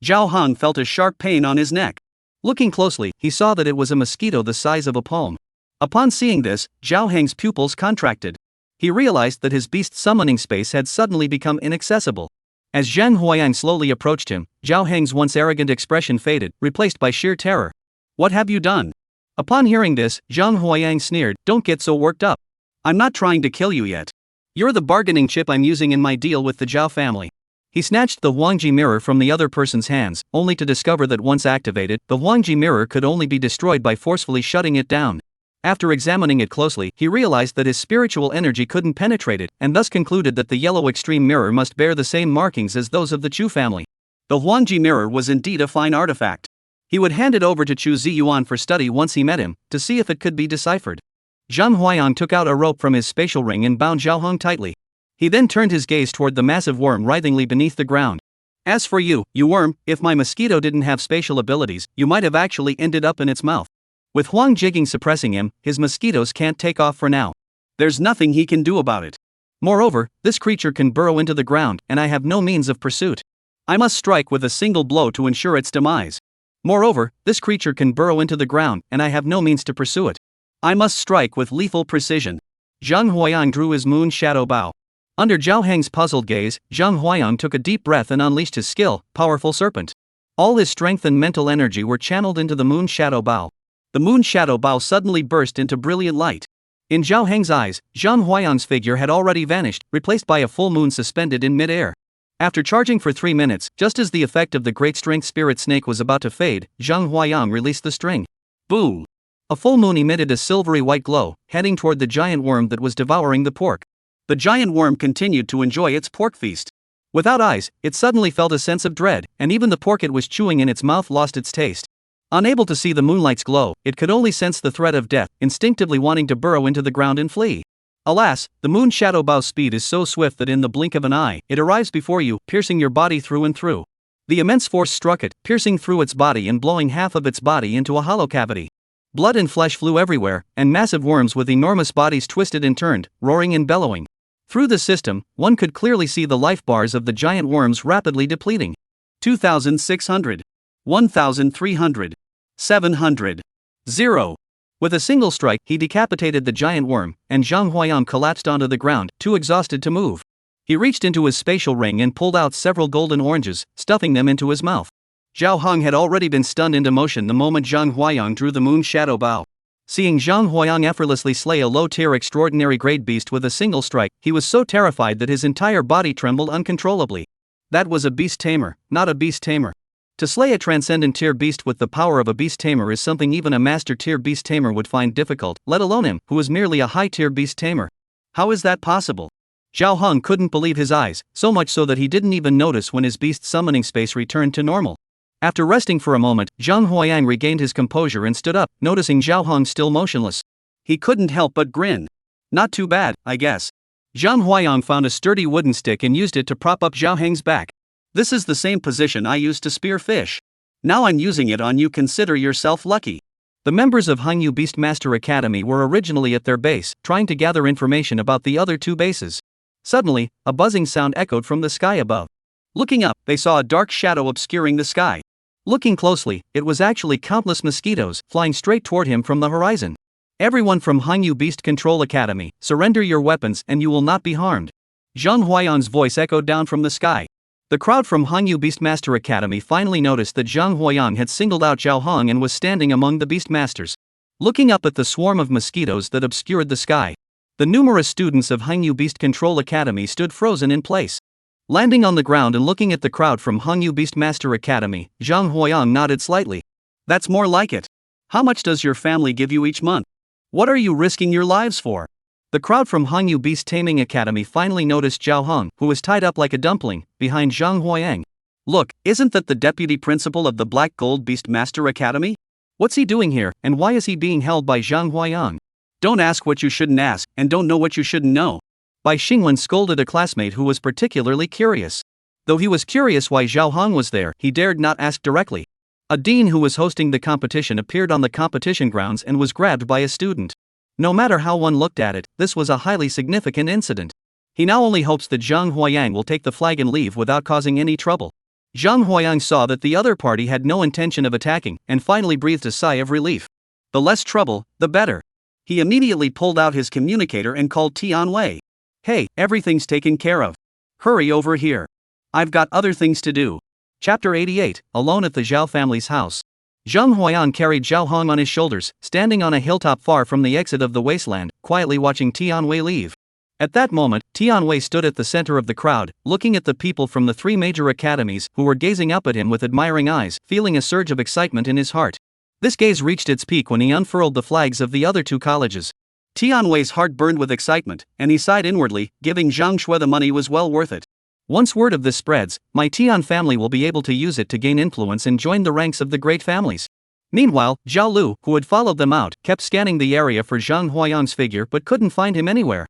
Zhao Heng felt a sharp pain on his neck. Looking closely, he saw that it was a mosquito the size of a palm. Upon seeing this, Zhao Heng's pupils contracted. He realized that his beast summoning space had suddenly become inaccessible. As Zhang Huayang slowly approached him, Zhao Heng's once arrogant expression faded, replaced by sheer terror. What have you done? Upon hearing this, Zhang Huayang sneered, "Don't get so worked up. I'm not trying to kill you yet. You're the bargaining chip I'm using in my deal with the Zhao family." He snatched the Huangji mirror from the other person's hands, only to discover that once activated, the Huangji mirror could only be destroyed by forcefully shutting it down. After examining it closely, he realized that his spiritual energy couldn't penetrate it, and thus concluded that the yellow extreme mirror must bear the same markings as those of the Chu family. The Huangji mirror was indeed a fine artifact. He would hand it over to Chu Ziyuan for study once he met him, to see if it could be deciphered. Zhang Huayang took out a rope from his spatial ring and bound Zhao Heng tightly. He then turned his gaze toward the massive worm writhingly beneath the ground. As for you, you worm, if my mosquito didn't have spatial abilities, you might have actually ended up in its mouth. With Huang Jiging suppressing him, his mosquitoes can't take off for now. There's nothing he can do about it. Moreover, this creature can burrow into the ground, and I have no means of pursuit. I must strike with a single blow to ensure its demise. Moreover, this creature can burrow into the ground, and I have no means to pursue it. I must strike with lethal precision. Zhang Huayang drew his moon shadow bow. Under Zhao Heng's puzzled gaze, Zhang Huayang took a deep breath and unleashed his skill, Powerful Serpent. All his strength and mental energy were channeled into the moon shadow bow. The moon shadow bow suddenly burst into brilliant light. In Zhao Heng's eyes, Zhang Huayang's figure had already vanished, replaced by a full moon suspended in mid-air. After charging for 3 minutes, just as the effect of the great strength spirit snake was about to fade, Zhang Huayang released the string. Boom! A full moon emitted a silvery white glow, heading toward the giant worm that was devouring the pork. The giant worm continued to enjoy its pork feast. Without eyes, it suddenly felt a sense of dread, and even the pork it was chewing in its mouth lost its taste. Unable to see the moonlight's glow, it could only sense the threat of death, instinctively wanting to burrow into the ground and flee. Alas, the moon shadow bow's speed is so swift that in the blink of an eye, it arrives before you, piercing your body through and through. The immense force struck it, piercing through its body and blowing half of its body into a hollow cavity. Blood and flesh flew everywhere, and massive worms with enormous bodies twisted and turned, roaring and bellowing. Through the system, one could clearly see the life bars of the giant worms rapidly depleting. 2,600. 1,300. 700. 0. With a single strike, he decapitated the giant worm, and Zhang Huayang collapsed onto the ground, too exhausted to move. He reached into his spatial ring and pulled out several golden oranges, stuffing them into his mouth. Zhao Hong had already been stunned into motion the moment Zhang Huayang drew the moon shadow bow. Seeing Zhang Huayang effortlessly slay a low-tier extraordinary grade beast with a single strike, he was so terrified that his entire body trembled uncontrollably. That was a beast tamer, not a beast tamer. To slay a transcendent tier beast with the power of a beast tamer is something even a master tier beast tamer would find difficult, let alone him, who is merely a high tier beast tamer. How is that possible? Zhao Hong couldn't believe his eyes, so much so that he didn't even notice when his beast summoning space returned to normal. After resting for a moment, Zhang Huayang regained his composure and stood up, noticing Zhao Hong still motionless. He couldn't help but grin. Not too bad, I guess. Zhang Huayang found a sturdy wooden stick and used it to prop up Zhao Heng's back. This is the same position I used to spear fish. Now I'm using it on you, consider yourself lucky. The members of Hangyu Beastmaster Academy were originally at their base, trying to gather information about the other two bases. Suddenly, a buzzing sound echoed from the sky above. Looking up, they saw a dark shadow obscuring the sky. Looking closely, it was actually countless mosquitoes, flying straight toward him from the horizon. Everyone from Hangyu Beast Control Academy, surrender your weapons and you will not be harmed. Zhang Huayang's voice echoed down from the sky. The crowd from Hangyu Beastmaster Academy finally noticed that Zhang Huayang had singled out Zhao Hong and was standing among the Beastmasters. Looking up at the swarm of mosquitoes that obscured the sky, the numerous students of Hangyu Beast Control Academy stood frozen in place. Landing on the ground and looking at the crowd from Hangyu Beastmaster Academy, Zhang Huayang nodded slightly. That's more like it. How much does your family give you each month? What are you risking your lives for? The crowd from Hangyu Beast Taming Academy finally noticed Zhao Hong, who was tied up like a dumpling, behind Zhang Huayang. Look, isn't that the deputy principal of the Black Gold Beastmaster Academy? What's he doing here, and why is he being held by Zhang Huayang? Don't ask what you shouldn't ask, and don't know what you shouldn't know. Bai Xingwen scolded a classmate who was particularly curious. Though he was curious why Zhao Hong was there, he dared not ask directly. A dean who was hosting the competition appeared on the competition grounds and was grabbed by a student. No matter how one looked at it, this was a highly significant incident. He now only hopes that Zhang Huayang will take the flag and leave without causing any trouble. Zhang Huayang saw that the other party had no intention of attacking, and finally breathed a sigh of relief. The less trouble, the better. He immediately pulled out his communicator and called Tian Wei. Hey, everything's taken care of. Hurry over here. I've got other things to do. Chapter 88, Alone at the Zhao family's house. Zhang Huayang carried Zhao Hong on his shoulders, standing on a hilltop far from the exit of the Wasteland, quietly watching Tian Wei leave. At that moment, Tian Wei stood at the center of the crowd, looking at the people from the three major academies who were gazing up at him with admiring eyes, feeling a surge of excitement in his heart. This gaze reached its peak when he unfurled the flags of the other two colleges. Tian Wei's heart burned with excitement, and he sighed inwardly, giving Zhang Shui the money was well worth it. Once word of this spreads, my Tian family will be able to use it to gain influence and join the ranks of the great families. Meanwhile, Zhao Lu, who had followed them out, kept scanning the area for Zhang Huayang's figure but couldn't find him anywhere.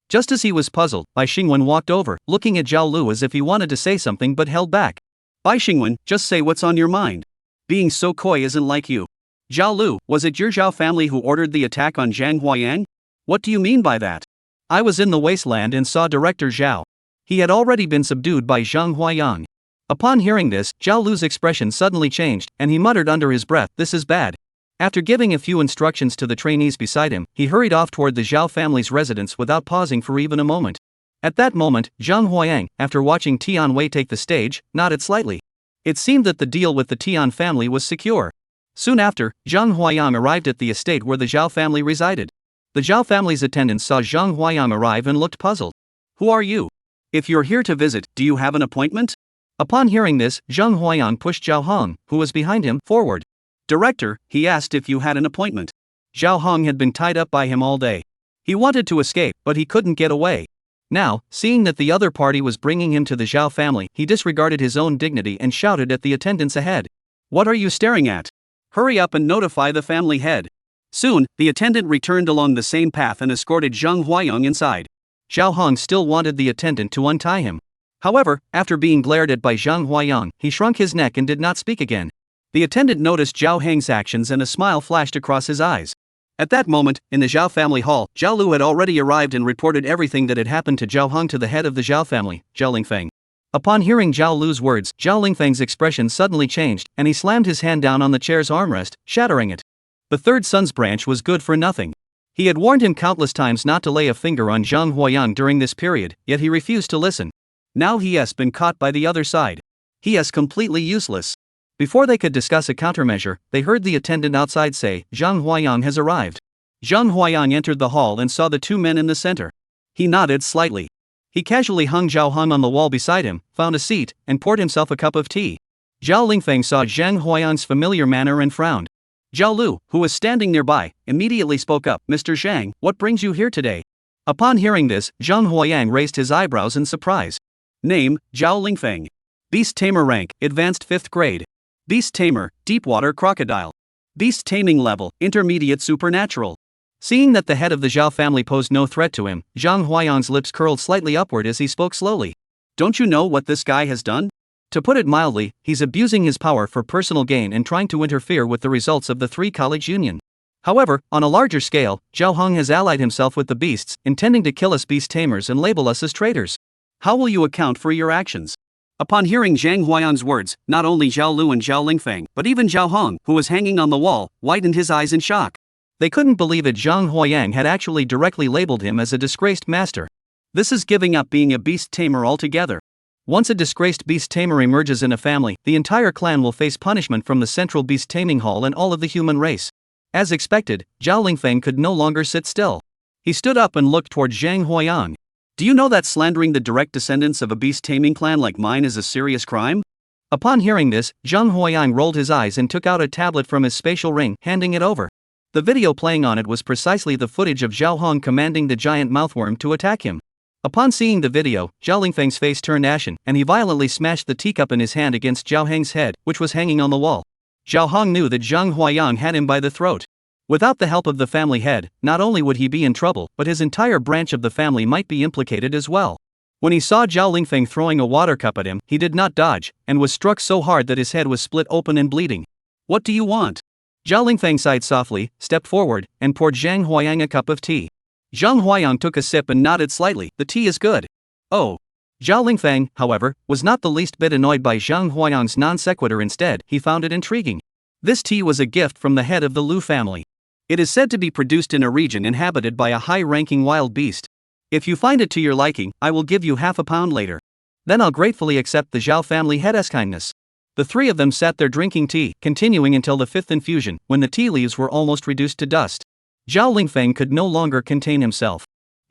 Just as he was puzzled, Bai Xingwen walked over, looking at Zhao Lu as if he wanted to say something but held back. Bai Xingwen, just say what's on your mind. Being so coy isn't like you. Zhao Lu, was it your Zhao family who ordered the attack on Zhang Huayang? What do you mean by that? I was in the Wasteland and saw Director Zhao. He had already been subdued by Zhang Huayang. Upon hearing this, Zhao Lu's expression suddenly changed, and he muttered under his breath, "This is bad." After giving a few instructions to the trainees beside him, he hurried off toward the Zhao family's residence without pausing for even a moment. At that moment, Zhang Huayang, after watching Tian Wei take the stage, nodded slightly. It seemed that the deal with the Tian family was secure. Soon after, Zhang Huayang arrived at the estate where the Zhao family resided. The Zhao family's attendants saw Zhang Huayang arrive and looked puzzled. Who are you? If you're here to visit, do you have an appointment? Upon hearing this, Zhang Huayang pushed Zhao Hong, who was behind him, forward. Director, he asked if you had an appointment. Zhao Hong had been tied up by him all day. He wanted to escape, but he couldn't get away. Now, seeing that the other party was bringing him to the Zhao family, he disregarded his own dignity and shouted at the attendants ahead. What are you staring at? Hurry up and notify the family head. Soon, the attendant returned along the same path and escorted Zhang Huayang inside. Zhao Hong still wanted the attendant to untie him. However, after being glared at by Zhang Huayang, he shrunk his neck and did not speak again. The attendant noticed Zhao Hang's actions and a smile flashed across his eyes. At that moment, in the Zhao family hall, Zhao Lu had already arrived and reported everything that had happened to Zhao Hang to the head of the Zhao family, Zhao Lingfeng. Upon hearing Zhao Lu's words, Zhao Lingfeng's expression suddenly changed, and he slammed his hand down on the chair's armrest, shattering it. The third son's branch was good for nothing. He had warned him countless times not to lay a finger on Zhang Huayang during this period, yet he refused to listen. Now he has been caught by the other side. He is completely useless. Before they could discuss a countermeasure, they heard the attendant outside say, Zhang Huayang has arrived. Zhang Huayang entered the hall and saw the two men in the center. He nodded slightly. He casually hung Zhao Hang on the wall beside him, found a seat, and poured himself a cup of tea. Zhao Lingfeng saw Zhang Huayang's familiar manner and frowned. Zhao Lu, who was standing nearby, immediately spoke up, Mr. Zhang, what brings you here today? Upon hearing this, Zhang Huayang raised his eyebrows in surprise. Name, Zhao Lingfeng. Beast Tamer rank, advanced 5th grade. Beast Tamer, Deepwater Crocodile. Beast Taming level, Intermediate Supernatural. Seeing that the head of the Zhao family posed no threat to him, Zhang Huayang's lips curled slightly upward as he spoke slowly. Don't you know what this guy has done? To put it mildly, he's abusing his power for personal gain and trying to interfere with the results of the 3-college union. However, on a larger scale, Zhao Hang has allied himself with the beasts, intending to kill us beast tamers and label us as traitors. How will you account for your actions? Upon hearing Zhang Huayang's words, not only Zhao Lu and Zhao Lingfeng, but even Zhao Hang, who was hanging on the wall, widened his eyes in shock. They couldn't believe it. Zhang Huayang had actually directly labeled him as a disgraced master. This is giving up being a beast tamer altogether. Once a disgraced beast tamer emerges in a family, the entire clan will face punishment from the central beast taming hall and all of the human race. As expected, Zhao Lingfeng could no longer sit still. He stood up and looked toward Zhang Huayang. Do you know that slandering the direct descendants of a beast taming clan like mine is a serious crime? Upon hearing this, Zhang Huayang rolled his eyes and took out a tablet from his spatial ring, handing it over. The video playing on it was precisely the footage of Zhao Hang commanding the giant mouthworm to attack him. Upon seeing the video, Zhao Lingfeng's face turned ashen, and he violently smashed the teacup in his hand against Zhao Hang's head, which was hanging on the wall. Zhao Hang knew that Zhang Huayang had him by the throat. Without the help of the family head, not only would he be in trouble, but his entire branch of the family might be implicated as well. When he saw Zhao Lingfeng throwing a water cup at him, he did not dodge, and was struck so hard that his head was split open and bleeding. What do you want? Zhao Lingfeng sighed softly, stepped forward, and poured Zhang Huayang a cup of tea. Zhang Huayang took a sip and nodded slightly. The tea is good. Oh. Zhao Lingfeng, however, was not the least bit annoyed by Zhang Huayang's non sequitur. Instead, he found it intriguing. This tea was a gift from the head of the Lu family. It is said to be produced in a region inhabited by a high-ranking wild beast. If you find it to your liking, I will give you half a pound later. Then I'll gratefully accept the Zhao family head's kindness. The three of them sat there drinking tea, continuing until the 5th infusion, when the tea leaves were almost reduced to dust. Zhao Lingfeng could no longer contain himself.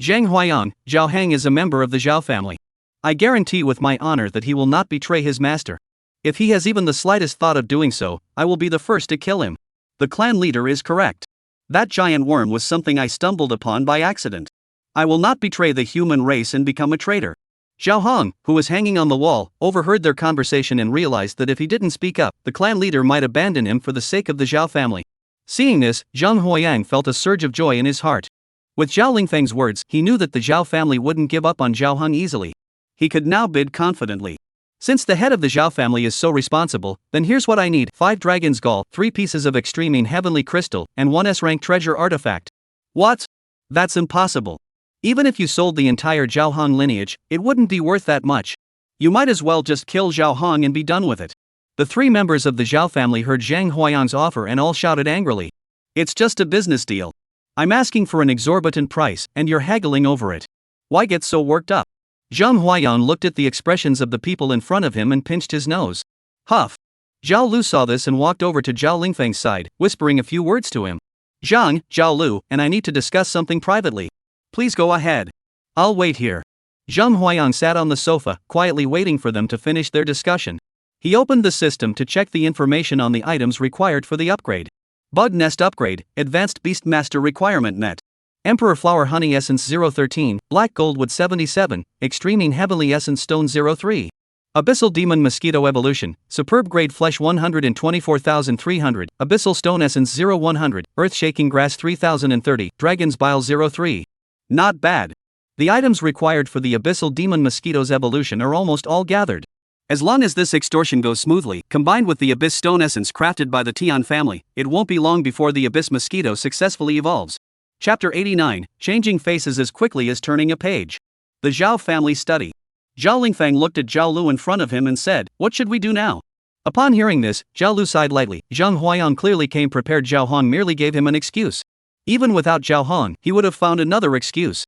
Zhang Huayang, Zhao Hang is a member of the Zhao family. I guarantee with my honor that he will not betray his master. If he has even the slightest thought of doing so, I will be the first to kill him. The clan leader is correct. That giant worm was something I stumbled upon by accident. I will not betray the human race and become a traitor. Zhao Hang, who was hanging on the wall, overheard their conversation and realized that if he didn't speak up, the clan leader might abandon him for the sake of the Zhao family. Seeing this, Zhang Huayang felt a surge of joy in his heart. With Zhao Lingfeng's words, he knew that the Zhao family wouldn't give up on Zhao Hang easily. He could now bid confidently. Since the head of the Zhao family is so responsible, then here's what I need: 5 dragon's gall, 3 pieces of extreme heavenly crystal, and 1 S-rank treasure artifact. What? That's impossible. Even if you sold the entire Zhao Hang lineage, it wouldn't be worth that much. You might as well just kill Zhao Hang and be done with it. The 3 members of the Zhao family heard Zhang Huayang's offer and all shouted angrily. It's just a business deal. I'm asking for an exorbitant price, and you're haggling over it. Why get so worked up? Zhang Huayang looked at the expressions of the people in front of him and pinched his nose. Huff. Zhao Lu saw this and walked over to Zhao Lingfeng's side, whispering a few words to him. Zhao Lu, and I need to discuss something privately. Please go ahead. I'll wait here. Zhang Huayang sat on the sofa, quietly waiting for them to finish their discussion. He opened the system to check the information on the items required for the upgrade. Bug Nest Upgrade, Advanced Beastmaster Requirement Net. Emperor Flower Honey Essence 013, Black Goldwood 77, Extreme Heavenly Essence Stone 03. Abyssal Demon Mosquito Evolution, Superb Grade Flesh 124,300, Abyssal Stone Essence 0100, Earth Shaking Grass 3030, Dragon's Bile 03. Not bad. The items required for the Abyssal Demon Mosquitoes evolution are almost all gathered. As long as this extortion goes smoothly, combined with the Abyss Stone essence crafted by the Tian family, it won't be long before the Abyss Mosquito successfully evolves. Chapter 89, Changing Faces as Quickly as Turning a Page. The Zhao Family Study. Zhao Lingfang looked at Zhao Lu in front of him and said, "What should we do now?" Upon hearing this, Zhao Lu sighed lightly. Zhang Huayang clearly came prepared. Zhao Hong merely gave him an excuse. Even without Zhao Hong, he would have found another excuse.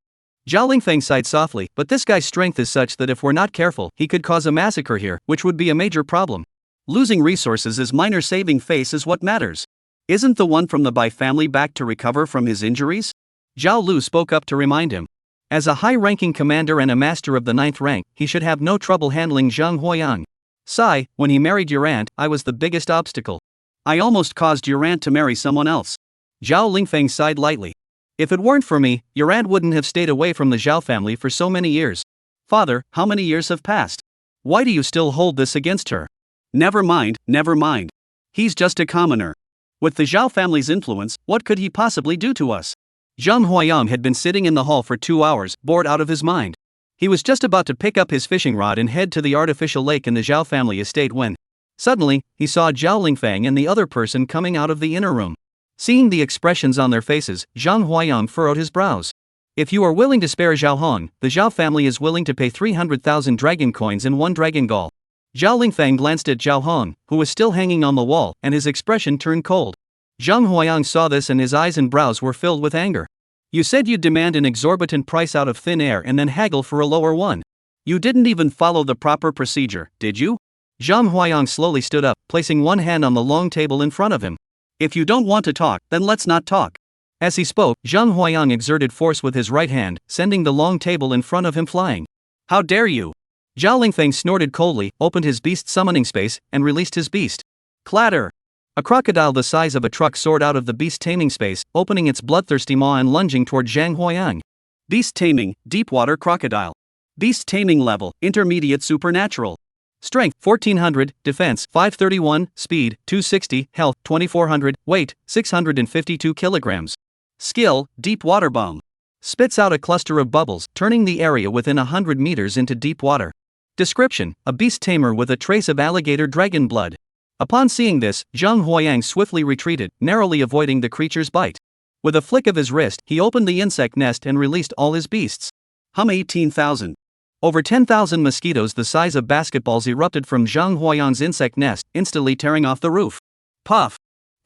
Zhao Lingfang sighed softly, but this guy's strength is such that if we're not careful, he could cause a massacre here, which would be a major problem. Losing resources is minor, saving face is what matters. Isn't the one from the Bai family back to recover from his injuries? Zhao Lu spoke up to remind him. As a high-ranking commander and a master of the 9th rank, he should have no trouble handling Zhang Huayang. Sai, when he married your aunt, I was the biggest obstacle. I almost caused your aunt to marry someone else. Zhao Lingfang sighed lightly. If it weren't for me, your aunt wouldn't have stayed away from the Zhao family for so many years. Father, how many years have passed? Why do you still hold this against her? Never mind, never mind. He's just a commoner. With the Zhao family's influence, what could he possibly do to us? Zhang Huayang had been sitting in the hall for 2 hours, bored out of his mind. He was just about to pick up his fishing rod and head to the artificial lake in the Zhao family estate when, suddenly, he saw Zhao Lingfang and the other person coming out of the inner room. Seeing the expressions on their faces, Zhang Huayang furrowed his brows. If you are willing to spare Zhao Hong, the Zhao family is willing to pay 300,000 dragon coins and 1 dragon gall. Zhao Lingfang glanced at Zhao Hong, who was still hanging on the wall, and his expression turned cold. Zhang Huayang saw this and his eyes and brows were filled with anger. You said you'd demand an exorbitant price out of thin air and then haggle for a lower one. You didn't even follow the proper procedure, did you? Zhang Huayang slowly stood up, placing one hand on the long table in front of him. If you don't want to talk, then let's not talk. As he spoke, Zhang Huayang exerted force with his right hand, sending the long table in front of him flying. How dare you? Zhao Lingfang snorted coldly, opened his beast summoning space, and released his beast. Clatter! A crocodile the size of a truck soared out of the beast taming space, opening its bloodthirsty maw and lunging toward Zhang Huayang. Beast taming, deep water crocodile. Beast taming level, intermediate supernatural. Strength 1400, defense 531, speed 260, health 2400, weight 652 kilograms. Skill, deep water bomb. Spits out a cluster of bubbles, turning the area within 100 meters into deep water. Description: a beast tamer with a trace of alligator dragon blood. Upon seeing this, Zhang Huayang swiftly retreated, narrowly avoiding the creature's bite. With a flick of his wrist, he opened the insect nest and released all his beasts. 18,000. Over 10,000 mosquitoes the size of basketballs erupted from Zhang Huayang's insect nest, instantly tearing off the roof. Puff!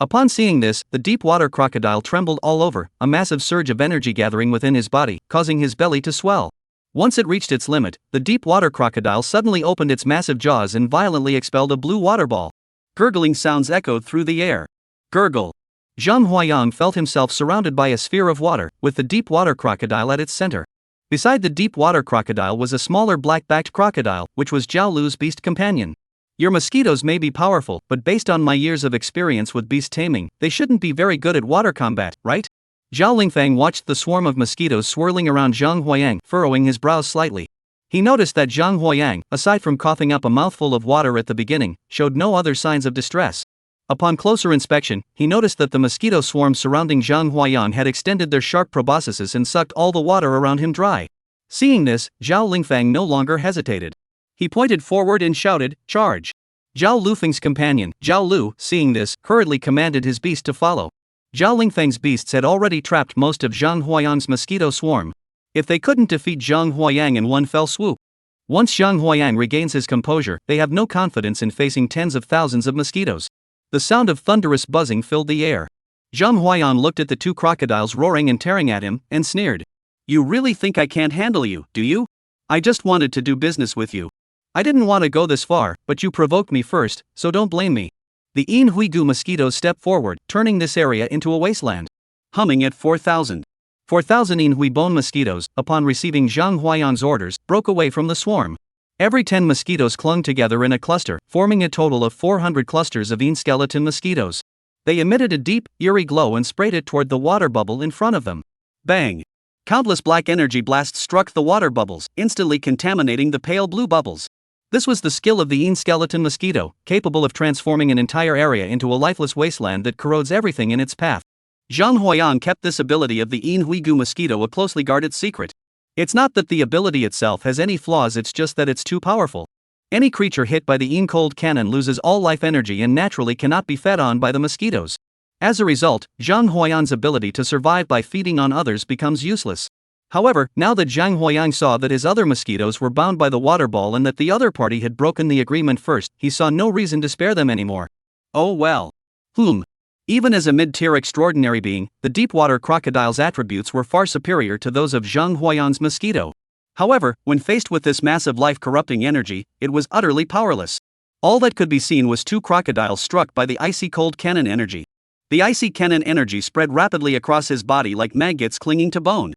Upon seeing this, the deep water crocodile trembled all over, a massive surge of energy gathering within his body, causing his belly to swell. Once it reached its limit, the deep water crocodile suddenly opened its massive jaws and violently expelled a blue water ball. Gurgling sounds echoed through the air. Gurgle. Zhang Huayang felt himself surrounded by a sphere of water, with the deep water crocodile at its center. Beside the deep water crocodile was a smaller black-backed crocodile, which was Zhao Lu's beast companion. Your mosquitoes may be powerful, but based on my years of experience with beast taming, they shouldn't be very good at water combat, right? Zhao Lingfang watched the swarm of mosquitoes swirling around Zhang Huayang, furrowing his brows slightly. He noticed that Zhang Huayang, aside from coughing up a mouthful of water at the beginning, showed no other signs of distress. Upon closer inspection, he noticed that the mosquito swarm surrounding Zhang Huayang had extended their sharp proboscises and sucked all the water around him dry. Seeing this, Zhao Lingfang no longer hesitated. He pointed forward and shouted, "Charge!" Zhao Lufeng's companion, Zhao Lu, seeing this, hurriedly commanded his beast to follow. Zhao Lingfeng's beasts had already trapped most of Zhang Huayang's mosquito swarm. If they couldn't defeat Zhang Huayang in one fell swoop. Once Zhang Huayang regains his composure, they have no confidence in facing tens of thousands of mosquitoes. The sound of thunderous buzzing filled the air. Zhang Huayang looked at the two crocodiles roaring and tearing at him, and sneered. You really think I can't handle you, do you? I just wanted to do business with you. I didn't want to go this far, but you provoked me first, so don't blame me. The Inhuigu mosquitoes stepped forward, turning this area into a wasteland. Humming at 4,000. 4,000 Inhui bone mosquitoes, upon receiving Zhang Huayang's orders, broke away from the swarm. Every 10 mosquitoes clung together in a cluster, forming a total of 400 clusters of skeleton mosquitoes. They emitted a deep, eerie glow and sprayed it toward the water bubble in front of them. Bang! Countless black energy blasts struck the water bubbles, instantly contaminating the pale blue bubbles. This was the skill of the skeleton mosquito, capable of transforming an entire area into a lifeless wasteland that corrodes everything in its path. Zhang Huayang kept this ability of the Inhuigu mosquito a closely guarded secret. It's not that the ability itself has any flaws, it's just that it's too powerful. Any creature hit by the cold cannon loses all life energy and naturally cannot be fed on by the mosquitoes. As a result, Zhang Huayan's ability to survive by feeding on others becomes useless. However, now that Zhang Huayang saw that his other mosquitoes were bound by the water ball and that the other party had broken the agreement first, he saw no reason to spare them anymore. Oh well. Even as a mid-tier extraordinary being, the deep-water crocodile's attributes were far superior to those of Zhang Huayan's mosquito. However, when faced with this massive life-corrupting energy, it was utterly powerless. All that could be seen was two crocodiles struck by the icy cold cannon energy. The icy cannon energy spread rapidly across his body like maggots clinging to bone.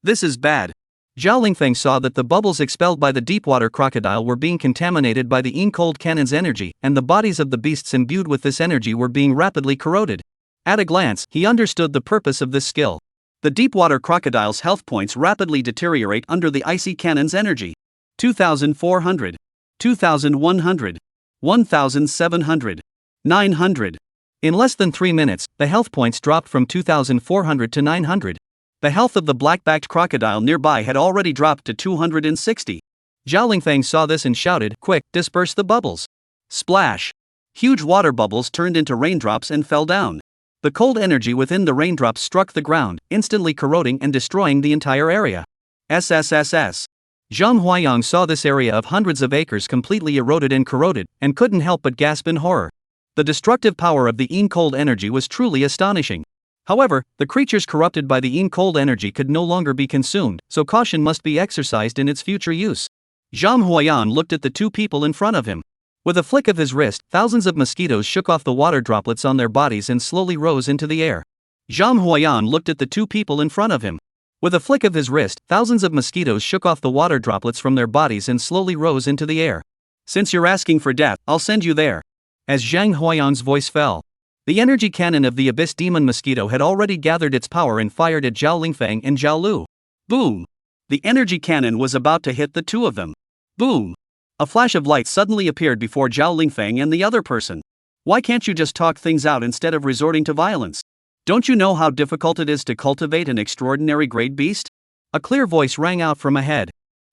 This is bad. Zhao Lingfeng saw that the bubbles expelled by the deep-water crocodile were being contaminated by the cold cannon's energy, and the bodies of the beasts imbued with this energy were being rapidly corroded. At a glance, he understood the purpose of this skill. The deep-water crocodile's health points rapidly deteriorate under the icy cannon's energy. 2,400. 2,100. 1,700. 900. In less than 3 minutes, the health points dropped from 2,400 to 900. The health of the black-backed crocodile nearby had already dropped to 260. Zhao Lingfeng saw this and shouted, "Quick, disperse the bubbles." Splash! Huge water bubbles turned into raindrops and fell down. The cold energy within the raindrops struck the ground, instantly corroding and destroying the entire area. SSSS. Zhang Huayang saw this area of hundreds of acres completely eroded and corroded, and couldn't help but gasp in horror. The destructive power of the cold energy was truly astonishing. However, the creatures corrupted by the cold energy could no longer be consumed, so caution must be exercised in its future use. Zhang Huayan looked at the two people in front of him. With a flick of his wrist, thousands of mosquitoes shook off the water droplets on their bodies and slowly rose into the air. Zhang Huayan looked at the two people in front of him. With a flick of his wrist, thousands of mosquitoes shook off the water droplets from their bodies and slowly rose into the air. "Since you're asking for death, I'll send you there." As Zhang Huayan's voice fell, the energy cannon of the abyss demon mosquito had already gathered its power and fired at Zhao Lingfeng and Zhao Lu. Boom! The energy cannon was about to hit the two of them. Boom! A flash of light suddenly appeared before Zhao Lingfeng and the other person. "Why can't you just talk things out instead of resorting to violence? Don't you know how difficult it is to cultivate an extraordinary great beast?" A clear voice rang out from ahead.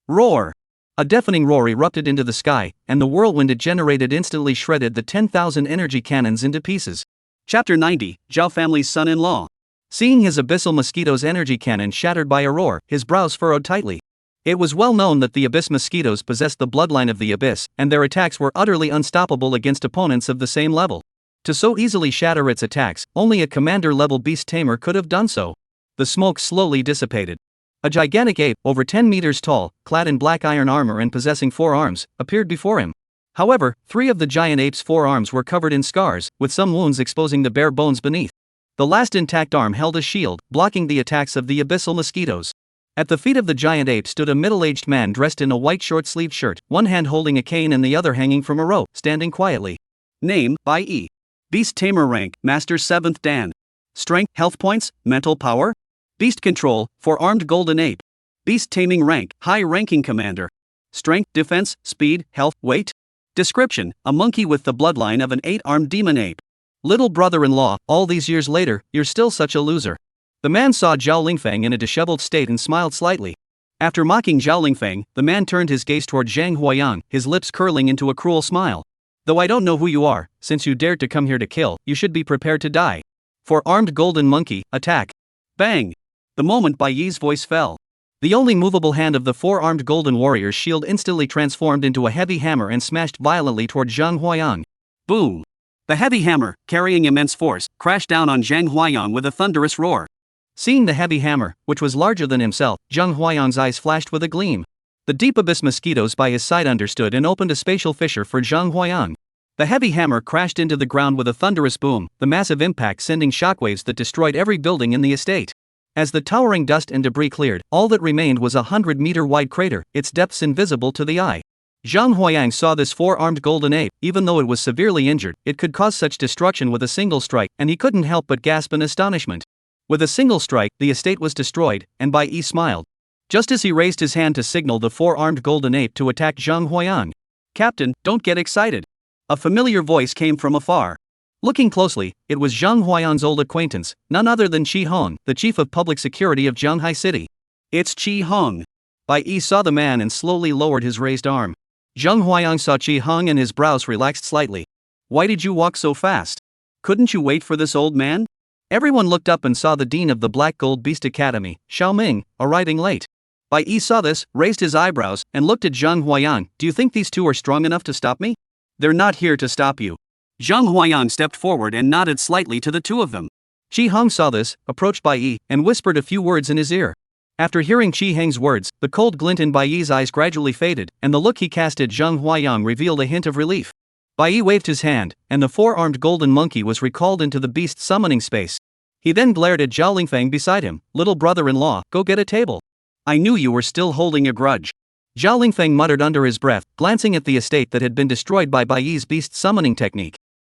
Roar! A deafening roar erupted into the sky, and the whirlwind it generated instantly shredded the 10,000 energy cannons into pieces. Chapter 90, Zhao family's son-in-law. Seeing his abyssal mosquito's energy cannon shattered by a roar, his brows furrowed tightly. It was well known that the abyss mosquitoes possessed the bloodline of the abyss, and their attacks were utterly unstoppable against opponents of the same level. To so easily shatter its attacks, only a commander-level beast tamer could have done so. The smoke slowly dissipated. A gigantic ape, over 10 meters tall, clad in black iron armor and possessing 4 arms, appeared before him. However, 3 of the giant ape's 4 arms were covered in scars, with some wounds exposing the bare bones beneath. The last intact arm held a shield, blocking the attacks of the abyssal mosquitoes. At the feet of the giant ape stood a middle-aged man dressed in a white short-sleeved shirt, one hand holding a cane and the other hanging from a rope, standing quietly. Name, by E. Beast Tamer rank, Master 7th Dan. Strength, health points, mental power. Beast control, 4-armed golden ape. Beast taming rank, high-ranking commander. Strength, defense, speed, health, weight. Description, a monkey with the bloodline of an 8-armed demon ape. Little brother-in-law, all these years later, you're still such a loser. The man saw Zhao Lingfeng in a disheveled state and smiled slightly. After mocking Zhao Lingfeng, the man turned his gaze toward Zhang Huayang, his lips curling into a cruel smile. Though I don't know who you are, since you dared to come here to kill, you should be prepared to die. 4-armed golden monkey, attack. Bang! The moment Bai Yi's voice fell, the only movable hand of the 4-armed golden warrior's shield instantly transformed into a heavy hammer and smashed violently toward Zhang Huayang. Boom! The heavy hammer, carrying immense force, crashed down on Zhang Huayang with a thunderous roar. Seeing the heavy hammer, which was larger than himself, Zhang Huayang's eyes flashed with a gleam. The deep abyss mosquitoes by his side understood and opened a spatial fissure for Zhang Huayang. The heavy hammer crashed into the ground with a thunderous boom, the massive impact sending shockwaves that destroyed every building in the estate. As the towering dust and debris cleared, all that remained was a 100-meter-wide crater, its depths invisible to the eye. Zhang Huayang saw this 4-armed golden ape. Even though it was severely injured, it could cause such destruction with a single strike, and he couldn't help but gasp in astonishment. With a single strike, the estate was destroyed, and Bai Yi smiled. Just as he raised his hand to signal the 4-armed golden ape to attack Zhang Huayang. "Captain, don't get excited." A familiar voice came from afar. Looking closely, it was Zhang Huayang's old acquaintance, none other than Qi Hong, the chief of public security of Zhanghai City. "It's Qi Hong." Bai Yi saw the man and slowly lowered his raised arm. Zheng Huayang saw Qi Hung and his brows relaxed slightly. Why did you walk so fast? Couldn't you wait for this old man? Everyone looked up and saw the dean of the Black Gold Beast Academy, Xiao Ming, arriving late. Bai Yi saw this, raised his eyebrows, and looked at Zheng Huayang. Do you think these two are strong enough to stop me? They're not here to stop you. Zheng Huayang stepped forward and nodded slightly to the two of them. Qi Hung saw this, approached Bai Yi, and whispered a few words in his ear. After hearing Qi Heng's words, the cold glint in Bai Yi's eyes gradually faded, and the look he cast at Zheng Huayang revealed a hint of relief. Bai Yi waved his hand, and the four-armed golden monkey was recalled into the beast's summoning space. He then glared at Zhao Lingfeng beside him. Little brother-in-law, go get a table. I knew you were still holding a grudge. Zhao Lingfeng muttered under his breath, glancing at the estate that had been destroyed by Bai Yi's beast summoning technique.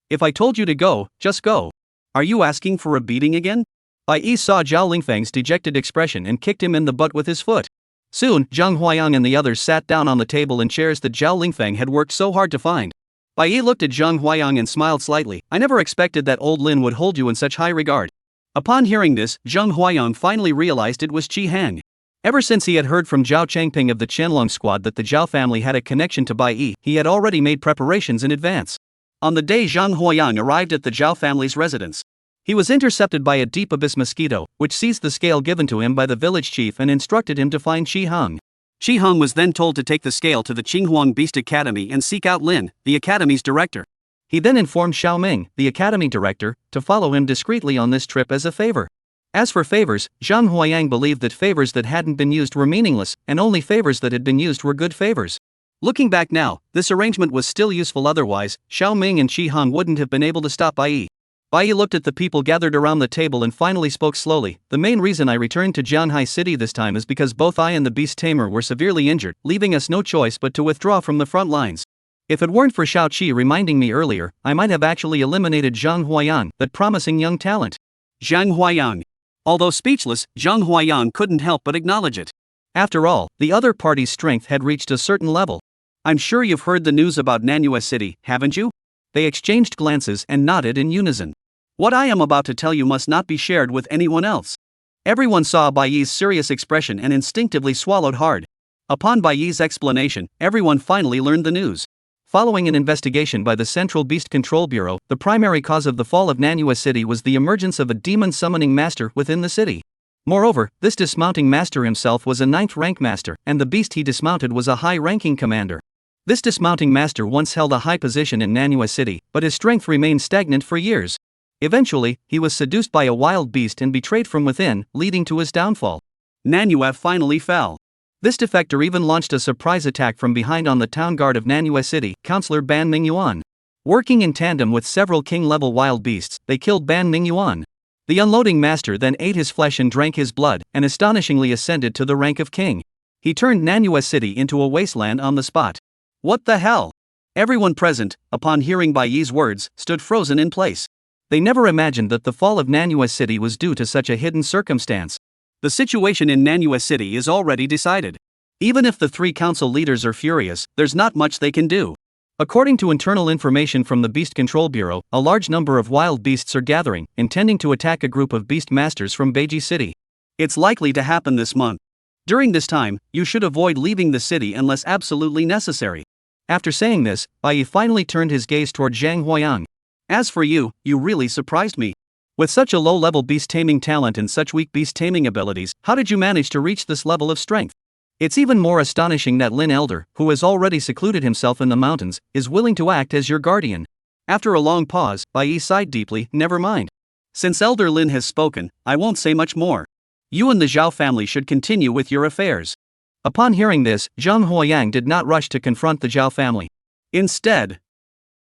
If I told you to go, just go. Are you asking for a beating again? Bai Yi saw Zhao Lingfeng's dejected expression and kicked him in the butt with his foot. Soon, Zheng Huayang and the others sat down on the table and chairs that Zhao Lingfeng had worked so hard to find. Bai Yi looked at Zheng Huayang and smiled slightly. I never expected that old Lin would hold you in such high regard. Upon hearing this, Zheng Huayang finally realized it was Qi Heng. Ever since he had heard from Zhao Changping of the Qianlong squad that the Zhao family had a connection to Bai Yi, he had already made preparations in advance. On the day Zheng Huayang arrived at the Zhao family's residence, he was intercepted by a deep abyss mosquito, which seized the scale given to him by the village chief and instructed him to find Qi Hung. Qi Hung was then told to take the scale to the Qinghuang Beast Academy and seek out Lin, the academy's director. He then informed Xiao Ming, the academy director, to follow him discreetly on this trip as a favor. As for favors, Zheng Huayang believed that favors that hadn't been used were meaningless, and only favors that had been used were good favors. Looking back now, this arrangement was still useful, otherwise, Xiao Ming and Qi Hung wouldn't have been able to stop Bai Yi. Bai Yi looked at the people gathered around the table and finally spoke slowly. The main reason I returned to Jianhai City this time is because both I and the beast tamer were severely injured, leaving us no choice but to withdraw from the front lines. If it weren't for Xiao Qi reminding me earlier, I might have actually eliminated Zheng Huayang, that promising young talent. Zheng Huayang. Although speechless, Zheng Huayang couldn't help but acknowledge it. After all, the other party's strength had reached a certain level. I'm sure you've heard the news about Manhwa City, haven't you? They exchanged glances and nodded in unison. What I am about to tell you must not be shared with anyone else. Everyone saw Bai Yi's serious expression and instinctively swallowed hard. Upon Bai Yi's explanation, everyone finally learned the news. Following an investigation by the Central Beast Control Bureau, the primary cause of the fall of Manhwa City was the emergence of a demon summoning master within the city. Moreover, this dismounting master himself was a 9th rank master, and the beast he dismounted was a high-ranking commander. This dismounting master once held a high position in Manhwa City, but his strength remained stagnant for years. Eventually, he was seduced by a wild beast and betrayed from within, leading to his downfall. Manhwa finally fell. This defector even launched a surprise attack from behind on the town guard of Manhwa City, Counselor Ban Mingyuan. Working in tandem with several king-level wild beasts, they killed Ban Mingyuan. The unloading master then ate his flesh and drank his blood, and astonishingly ascended to the rank of king. He turned Manhwa City into a wasteland on the spot. What the hell? Everyone present, upon hearing Bai Yi's words, stood frozen in place. They never imagined that the fall of Manhwa City was due to such a hidden circumstance. The situation in Manhwa City is already decided. Even if the 3 council leaders are furious, there's not much they can do. According to internal information from the Beast Control Bureau, a large number of wild beasts are gathering, intending to attack a group of beast masters from Beiji City. It's likely to happen this month. During this time, you should avoid leaving the city unless absolutely necessary. After saying this, Bai Yi finally turned his gaze toward Zheng Huayang. As for you, you really surprised me. With such a low-level beast taming talent and such weak beast taming abilities, how did you manage to reach this level of strength? It's even more astonishing that Lin Elder, who has already secluded himself in the mountains, is willing to act as your guardian. After a long pause, Bai Yi sighed deeply. Never mind. Since Elder Lin has spoken, I won't say much more. You and the Zhao family should continue with your affairs. Upon hearing this, Zheng Huayang did not rush to confront the Zhao family. Instead,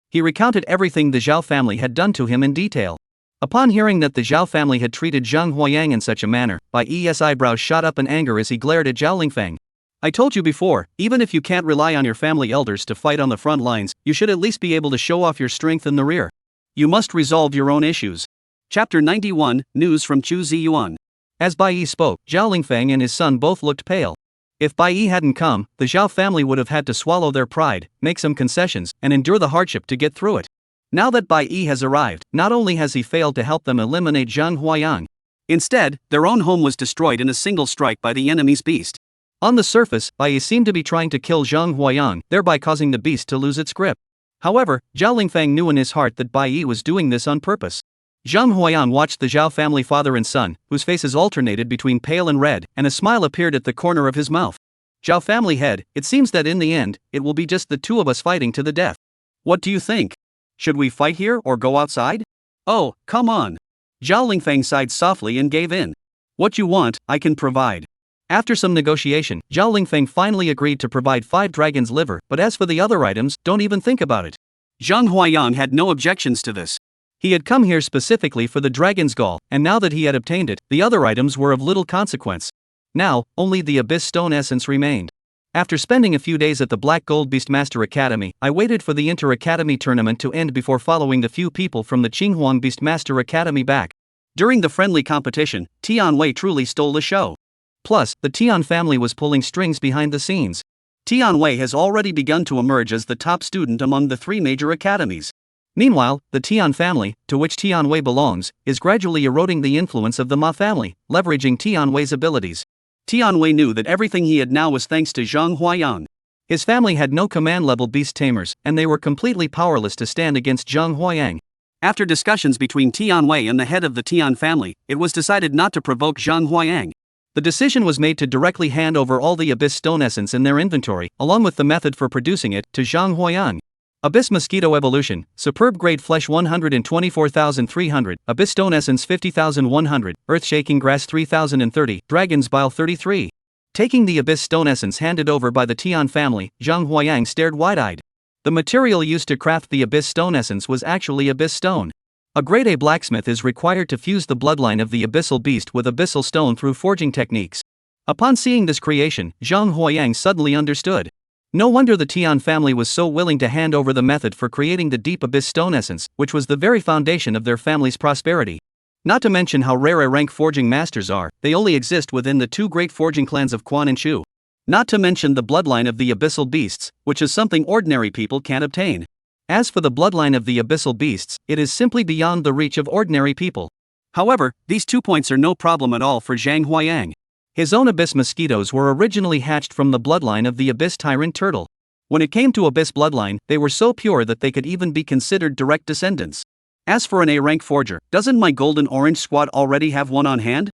he recounted everything the Zhao family had done to him in detail. Upon hearing that the Zhao family had treated Zheng Huayang in such a manner, Bai Yi's eyebrows shot up in anger as he glared at Zhao Lingfeng. I told you before, even if you can't rely on your family elders to fight on the front lines, you should at least be able to show off your strength in the rear. You must resolve your own issues. Chapter 91, News from Chu Ziyuan. As Bai Yi spoke, Zhao Lingfeng and his son both looked pale. If Bai Yi hadn't come, the Zhao family would have had to swallow their pride, make some concessions, and endure the hardship to get through it. Now that Bai Yi has arrived, not only has he failed to help them eliminate Zheng Huayang, instead, their own home was destroyed in a single strike by the enemy's beast. On the surface, Bai seemed to be trying to kill Zhang Huayang, thereby causing the beast to lose its grip. However, Zhao Lingfang knew in his heart that Bai was doing this on purpose. Zhang Huayang watched the Zhao family father and son, whose faces alternated between pale and red, and a smile appeared at the corner of his mouth. Zhao family head, it seems that in the end, it will be just the two of us fighting to the death. What do you think? Should we fight here or go outside? Oh, come on. Zhao Lingfang sighed softly and gave in. What you want, I can provide. After some negotiation, Zhao Lingfeng finally agreed to provide 5 dragon's liver, but as for the other items, don't even think about it. Zhang Huayang had no objections to this. He had come here specifically for the dragon's gall, and now that he had obtained it, the other items were of little consequence. Now, only the Abyss Stone essence remained. After spending a few days at the Black Gold Beastmaster Academy, I waited for the Inter-Academy tournament to end before following the few people from the Qinghuang Beastmaster Academy back. During the friendly competition, Tian Wei truly stole the show. Plus, the Tian family was pulling strings behind the scenes. Tian Wei has already begun to emerge as the top student among the 3 major academies. Meanwhile, the Tian family, to which Tian Wei belongs, is gradually eroding the influence of the Ma family, leveraging Tian Wei's abilities. Tian Wei knew that everything he had now was thanks to Zhang Huayang. His family had no command-level beast tamers, and they were completely powerless to stand against Zhang Huayang. After discussions between Tian Wei and the head of the Tian family, it was decided not to provoke Zhang Huayang. The decision was made to directly hand over all the Abyss Stone essence in their inventory, along with the method for producing it, to Zhang Huayang. Abyss Mosquito Evolution, Superb Grade Flesh 124,300, Abyss Stone Essence 50,100, Earth Shaking Grass 3,030, Dragon's Bile 33. Taking the Abyss Stone Essence handed over by the Tian family, Zhang Huayang stared wide-eyed. The material used to craft the Abyss Stone Essence was actually Abyss Stone. A Grade A blacksmith is required to fuse the bloodline of the Abyssal Beast with Abyssal Stone through forging techniques. Upon seeing this creation, Zhang Huayang suddenly understood. No wonder the Tian family was so willing to hand over the method for creating the Deep Abyss Stone Essence, which was the very foundation of their family's prosperity. Not to mention how rare A-rank forging masters are, they only exist within the 2 great forging clans of Quan and Chu. Not to mention the bloodline of the Abyssal Beasts, which is something ordinary people can't obtain. As for the bloodline of the Abyssal Beasts, it is simply beyond the reach of ordinary people. However, these 2 points are no problem at all for Zhang Huayang. His own Abyss Mosquitoes were originally hatched from the bloodline of the Abyss Tyrant Turtle. When it came to Abyss bloodline, they were so pure that they could even be considered direct descendants. As for an A-rank forger, doesn't my Golden Orange squad already have one on hand?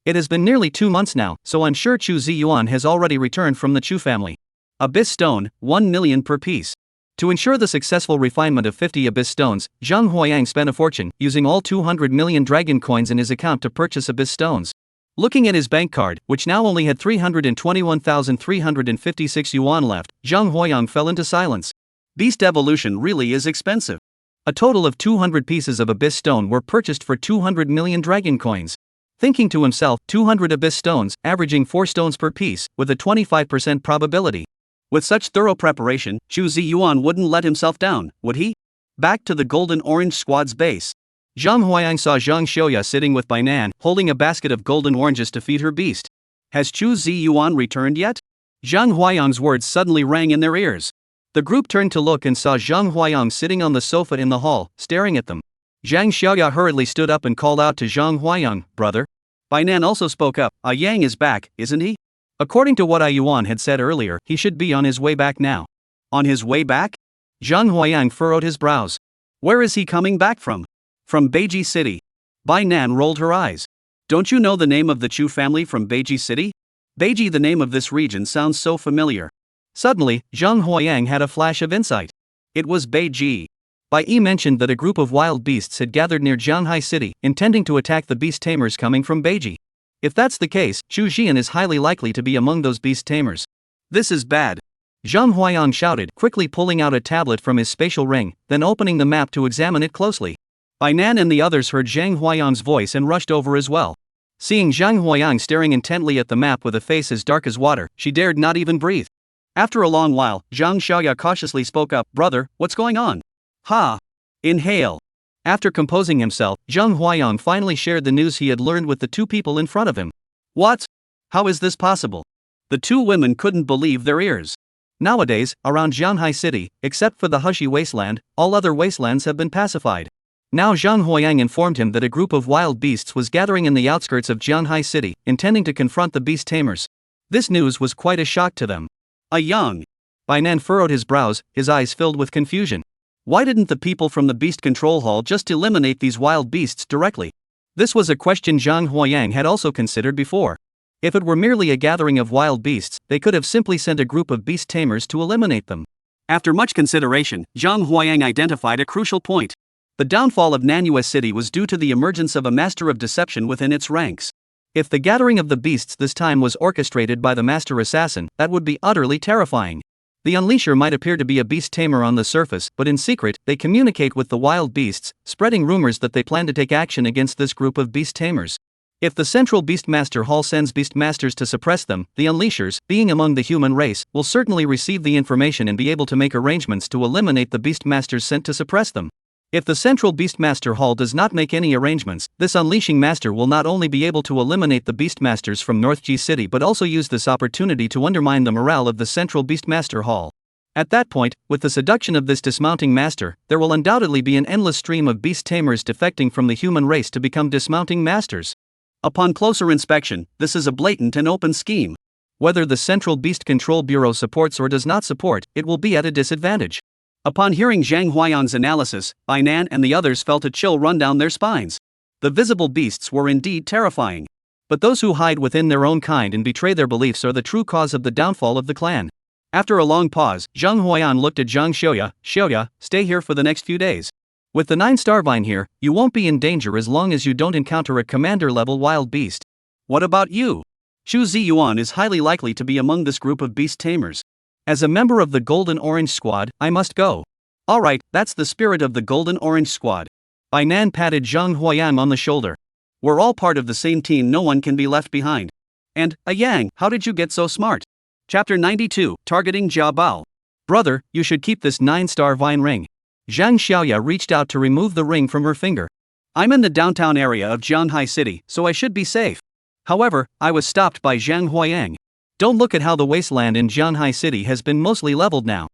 It has been nearly 2 months now, so I'm sure Chu Ziyuan has already returned from the Chu family. Abyss Stone, 1 million per piece. To ensure the successful refinement of 50 Abyss Stones, Zhang Huayang spent a fortune, using all 200 million dragon coins in his account to purchase Abyss Stones. Looking at his bank card, which now only had 321,356 yuan left, Zhang Huayang fell into silence. Beast evolution really is expensive. A total of 200 pieces of Abyss Stone were purchased for 200 million dragon coins. Thinking to himself, 200 Abyss Stones, averaging 4 stones per piece, with a 25% probability. With such thorough preparation, Chu Ziyuan wouldn't let himself down, would he? Back to the Golden Orange squad's base. Zhang Huayang saw Zhang Xiaoya sitting with Bainan, holding a basket of golden oranges to feed her beast. Has Chu Ziyuan returned yet? Zhang Huayang's words suddenly rang in their ears. The group turned to look and saw Zhang Huayang sitting on the sofa in the hall, staring at them. Zhang Xiaoya hurriedly stood up and called out to Zhang Huayang, "Brother." Bainan also spoke up, Yang is back, isn't he? According to what Yuan had said earlier, he should be on his way back now. On his way back? Zhang Huayang furrowed his brows. Where is he coming back from? From Beiji City. Bainan rolled her eyes. Don't you know the name of the Chu family from Beiji City? Beiji, the name of this region, sounds so familiar. Suddenly, Zhang Huayang had a flash of insight. It was Beiji. Bai Yi mentioned that a group of wild beasts had gathered near Jianghai City, intending to attack the beast tamers coming from Beiji. If that's the case, Chu Jian is highly likely to be among those beast tamers. This is bad. Zhang Huayang shouted, quickly pulling out a tablet from his spatial ring, then opening the map to examine it closely. Bainan and the others heard Zhang Huayang's voice and rushed over as well. Seeing Zhang Huayang staring intently at the map with a face as dark as water, she dared not even breathe. After a long while, Zhang Xiaoya cautiously spoke up, "Brother, what's going on?" "Ha! Inhale." After composing himself, Zhang Huayang finally shared the news he had learned with the 2 people in front of him. What? How is this possible? The 2 women couldn't believe their ears. Nowadays, around Jianghai City, except for the Hushi Wasteland, all other wastelands have been pacified. Now Zhang Huayang informed him that a group of wild beasts was gathering in the outskirts of Jianghai City, intending to confront the beast tamers. This news was quite a shock to them. A young Bainan furrowed his brows, his eyes filled with confusion. Why didn't the people from the beast control hall just eliminate these wild beasts directly? This was a question Zhang Huayang had also considered before. If it were merely a gathering of wild beasts, they could have simply sent a group of beast tamers to eliminate them. After much consideration, Zhang Huayang identified a crucial point. The downfall of Manhwa City was due to the emergence of a master of deception within its ranks. If the gathering of the beasts this time was orchestrated by the master assassin, that would be utterly terrifying. The unleasher might appear to be a beast tamer on the surface, but in secret, they communicate with the wild beasts, spreading rumors that they plan to take action against this group of beast tamers. If the central Beastmaster Hall sends Beastmasters to suppress them, the Unleashers, being among the human race, will certainly receive the information and be able to make arrangements to eliminate the Beastmasters sent to suppress them. If the central Beastmaster Hall does not make any arrangements, this Unleashing Master will not only be able to eliminate the Beastmasters from North G City but also use this opportunity to undermine the morale of the central Beastmaster Hall. At that point, with the seduction of this dismounting master, there will undoubtedly be an endless stream of beast tamers defecting from the human race to become dismounting masters. Upon closer inspection, this is a blatant and open scheme. Whether the Central Beast Control Bureau supports or does not support, it will be at a disadvantage. Upon hearing Zhang Huayang's analysis, Bainan and the others felt a chill run down their spines. The visible beasts were indeed terrifying. But those who hide within their own kind and betray their beliefs are the true cause of the downfall of the clan. After a long pause, Zhang Huayan looked at Zhang Xiaoya. Xiaoya, stay here for the next few days. With the 9-star vine here, you won't be in danger as long as you don't encounter a commander-level wild beast. What about you? Xu Ziyuan is highly likely to be among this group of beast tamers. As a member of the Golden Orange Squad, I must go. Alright, that's the spirit of the Golden Orange Squad. Bainan patted Zhang Huayang on the shoulder. We're all part of the same team, no one can be left behind. And, Yang, how did you get so smart? Chapter 92, Targeting Jia Bao. Brother, you should keep this 9-star vine ring. Zhang Xiaoya reached out to remove the ring from her finger. I'm in the downtown area of Jianhai City, so I should be safe. However, I was stopped by Zhang Huayang. Don't look at how the wasteland in Jianhai City has been mostly leveled now.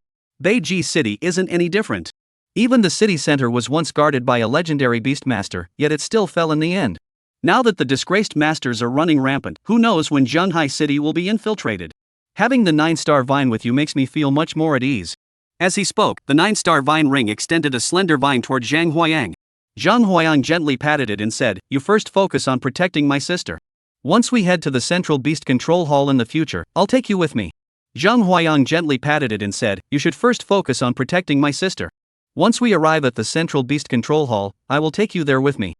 Beiji City isn't any different. Even the city center was once guarded by a legendary beastmaster, yet it still fell in the end. Now that the disgraced masters are running rampant, who knows when Jianhai City will be infiltrated. Having the 9-star vine with you makes me feel much more at ease. As he spoke, the 9-star vine ring extended a slender vine toward Zhang Huayang. Zhang Huayang gently patted it and said, you first focus on protecting my sister. Once we head to the Central Beast Control Hall in the future, I'll take you with me. Zhang Huayang gently patted it and said, you should first focus on protecting my sister. Once we arrive at the Central Beast Control Hall, I will take you there with me.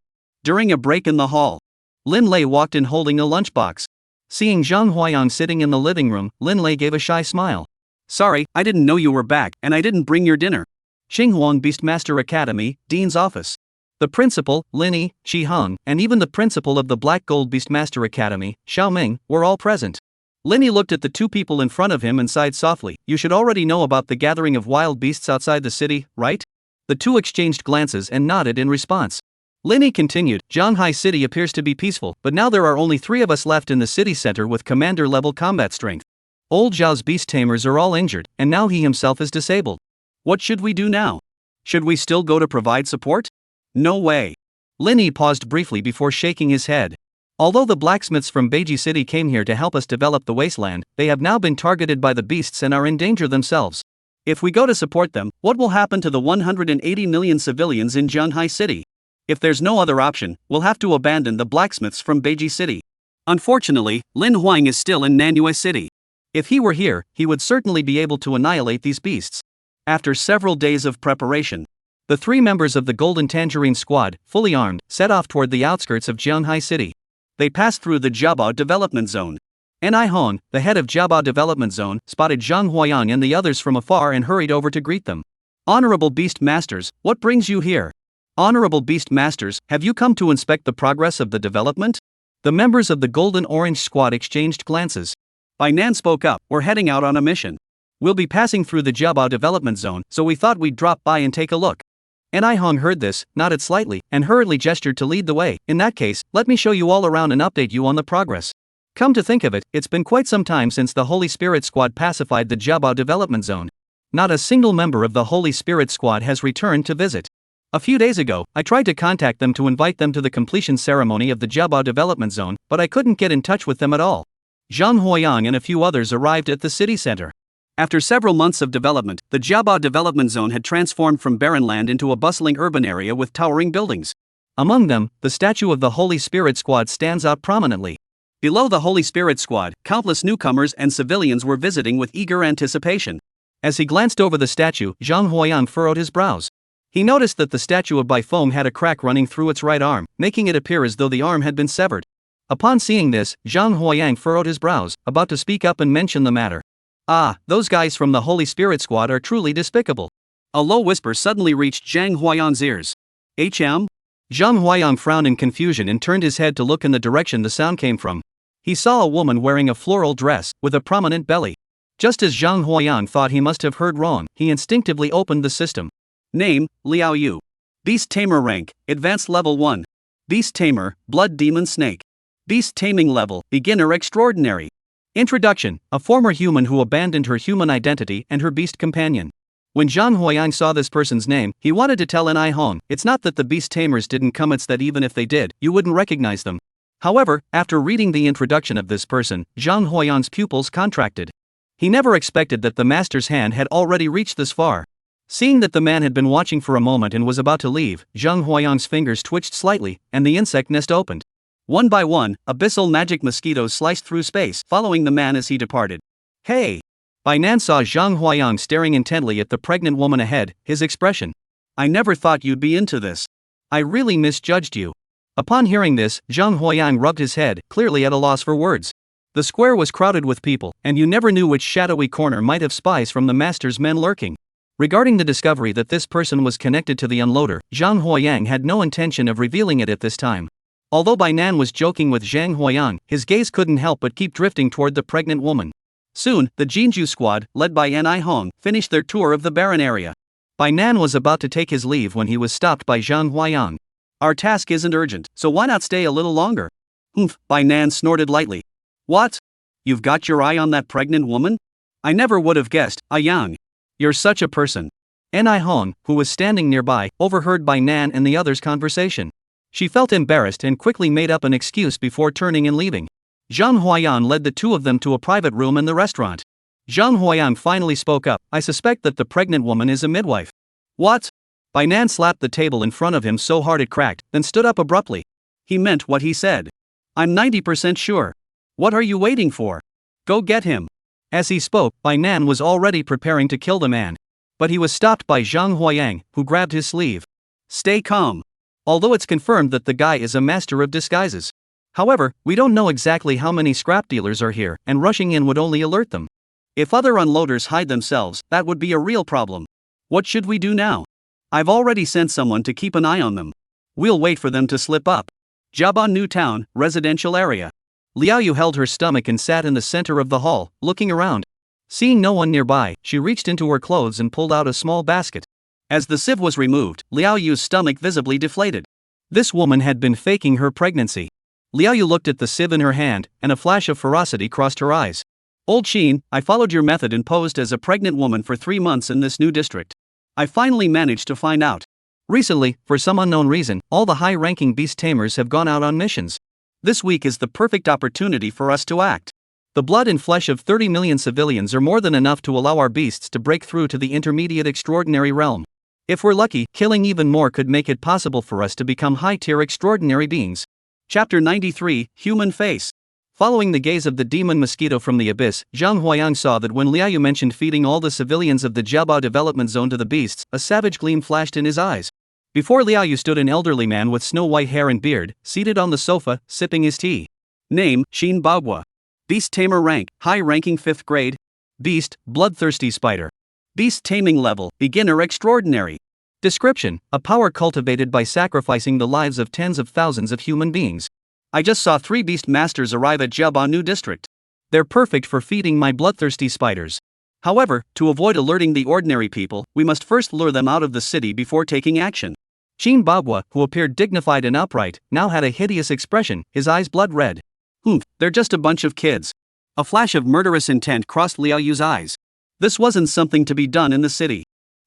During a break in the hall, Lin Lei walked in holding a lunchbox. Seeing Zhang Huayang sitting in the living room, Lin Lei gave a shy smile. Sorry, I didn't know you were back, and I didn't bring your dinner. Xinghuang Beastmaster Academy, Dean's office. The principal, Linny, Qi Heng, and even the principal of the Black Gold Beastmaster Academy, Xiao Ming, were all present. Linny looked at the two people in front of him and sighed softly. You should already know about the gathering of wild beasts outside the city, right? The two exchanged glances and nodded in response. Linny continued, Jianhai City appears to be peaceful, but now there are only 3 of us left in the city center with commander-level combat strength. Old Zhao's beast tamers are all injured, and now he himself is disabled. What should we do now? Should we still go to provide support? No way. Linny paused briefly before shaking his head. Although the blacksmiths from Beiji City came here to help us develop the wasteland, they have now been targeted by the beasts and are in danger themselves. If we go to support them, what will happen to the 180 million civilians in Jianhai City? If there's no other option, we'll have to abandon the blacksmiths from Beiji City. Unfortunately, Lin Huang is still in Nanhua City. If he were here, he would certainly be able to annihilate these beasts. After several days of preparation, the 3 members of the Golden Tangerine Squad, fully armed, set off toward the outskirts of Jianhai City. They passed through the Jiabao Development Zone. Ni Hong, the head of Jiabao Development Zone, spotted Zhang Huayang and the others from afar and hurried over to greet them. Honorable Beast Masters, what brings you here? Honorable Beast Masters, have you come to inspect the progress of the development? The members of the Golden Orange Squad exchanged glances. Bainan spoke up, we're heading out on a mission. We'll be passing through the Jiabao Development Zone, so we thought we'd drop by and take a look. Ni Hong heard this, nodded slightly, and hurriedly gestured to lead the way. In that case, let me show you all around and update you on the progress. Come to think of it, it's been quite some time since the Holy Spirit Squad pacified the Jiabao Development Zone. Not a single member of the Holy Spirit Squad has returned to visit. A few days ago, I tried to contact them to invite them to the completion ceremony of the Jiabao Development Zone, but I couldn't get in touch with them at all. Zhang Huayang and a few others arrived at the city center. After several months of development, the Jiaba development zone had transformed from barren land into a bustling urban area with towering buildings. Among them, the statue of the Holy Spirit Squad stands out prominently. Below the Holy Spirit Squad, countless newcomers and civilians were visiting with eager anticipation. As he glanced over the statue, Zhang Huayang furrowed his brows. He noticed that the statue of Bifeng had a crack running through its right arm, making it appear as though the arm had been severed. Upon seeing this, Zhang Huayang furrowed his brows, about to speak up and mention the matter. Ah, those guys from the Holy Spirit Squad are truly despicable. A low whisper suddenly reached Zhang Huayang's ears. HM? Zhang Huayang frowned in confusion and turned his head to look in the direction the sound came from. He saw a woman wearing a floral dress, with a prominent belly. Just as Zhang Huayang thought he must have heard wrong, he instinctively opened the system. Name, Liao Yu. Beast Tamer rank, Advanced Level 1. Beast Tamer, Blood Demon Snake. Beast Taming Level, Beginner Extraordinary. Introduction, a former human who abandoned her human identity and her beast companion. When Zhang Huayang saw this person's name, he wanted to tell N.I. Hong, it's not that the beast tamers didn't come, it's that even if they did, you wouldn't recognize them. However, after reading the introduction of this person, Zhang Huayang's pupils contracted. He never expected that the master's hand had already reached this far. Seeing that the man had been watching for a moment and was about to leave, Zhang Huayang's fingers twitched slightly, and the insect nest opened. One by one, abyssal magic mosquitoes sliced through space, following the man as he departed. Hey! Bainan saw Zhang Huayang staring intently at the pregnant woman ahead, his expression. I never thought you'd be into this. I really misjudged you. Upon hearing this, Zhang Huayang rubbed his head, clearly at a loss for words. The square was crowded with people, and you never knew which shadowy corner might have spies from the master's men lurking. Regarding the discovery that this person was connected to the unloader, Zhang Huayang had no intention of revealing it at this time. Although Bainan was joking with Zhang Huayang, his gaze couldn't help but keep drifting toward the pregnant woman. Soon, the Jinju squad, led by N.I. Hong, finished their tour of the barren area. Bainan was about to take his leave when he was stopped by Zhang Huayang. Our task isn't urgent, so why not stay a little longer? Humph, Bainan snorted lightly. What? You've got your eye on that pregnant woman? I never would have guessed, Yang. You're such a person. N.I. Hong, who was standing nearby, overheard Bainan and the others' conversation. She felt embarrassed and quickly made up an excuse before turning and leaving. Zhang Huayang led the two of them to a private room in the restaurant. Zhang Huayang finally spoke up. I suspect that the pregnant woman is a midwife. What? Bainan slapped the table in front of him so hard it cracked, then stood up abruptly. He meant what he said. I'm 90% sure. What are you waiting for? Go get him. As he spoke, Bainan was already preparing to kill the man. But he was stopped by Zhang Huayang, who grabbed his sleeve. Stay calm. Although it's confirmed that the guy is a master of disguises. However, we don't know exactly how many scrap dealers are here, and rushing in would only alert them. If other unloaders hide themselves, that would be a real problem. What should we do now? I've already sent someone to keep an eye on them. We'll wait for them to slip up. Jiaba New Town, residential area. Liao Yu held her stomach and sat in the center of the hall, looking around. Seeing no one nearby, she reached into her clothes and pulled out a small basket. As the sieve was removed, Liao Yu's stomach visibly deflated. This woman had been faking her pregnancy. Liao Yu looked at the sieve in her hand, and a flash of ferocity crossed her eyes. Old Sheen, I followed your method and posed as a pregnant woman for 3 months in this new district. I finally managed to find out. Recently, for some unknown reason, all the high-ranking beast tamers have gone out on missions. This week is the perfect opportunity for us to act. The blood and flesh of 30 million civilians are more than enough to allow our beasts to break through to the intermediate extraordinary realm. If we're lucky, killing even more could make it possible for us to become high-tier extraordinary beings. Chapter 93, Human Face. Following the gaze of the demon mosquito from the abyss, Zhang Huayang saw that when Liao Yu mentioned feeding all the civilians of the Jiaba development zone to the beasts, a savage gleam flashed in his eyes. Before Liao Yu stood an elderly man with snow-white hair and beard, seated on the sofa, sipping his tea. Name, Xin Bagua. Beast Tamer rank, high-ranking 5th grade. Beast, bloodthirsty spider. Beast Taming level, beginner extraordinary. Description, a power cultivated by sacrificing the lives of tens of thousands of human beings. I just saw 3 beast masters arrive at Jiaba New District. They're perfect for feeding my bloodthirsty spiders. However, to avoid alerting the ordinary people, we must first lure them out of the city before taking action. Xin Bagua, who appeared dignified and upright, now had a hideous expression, his eyes blood red. They're just a bunch of kids. A flash of murderous intent crossed Liao Yu's eyes. This wasn't something to be done in the city.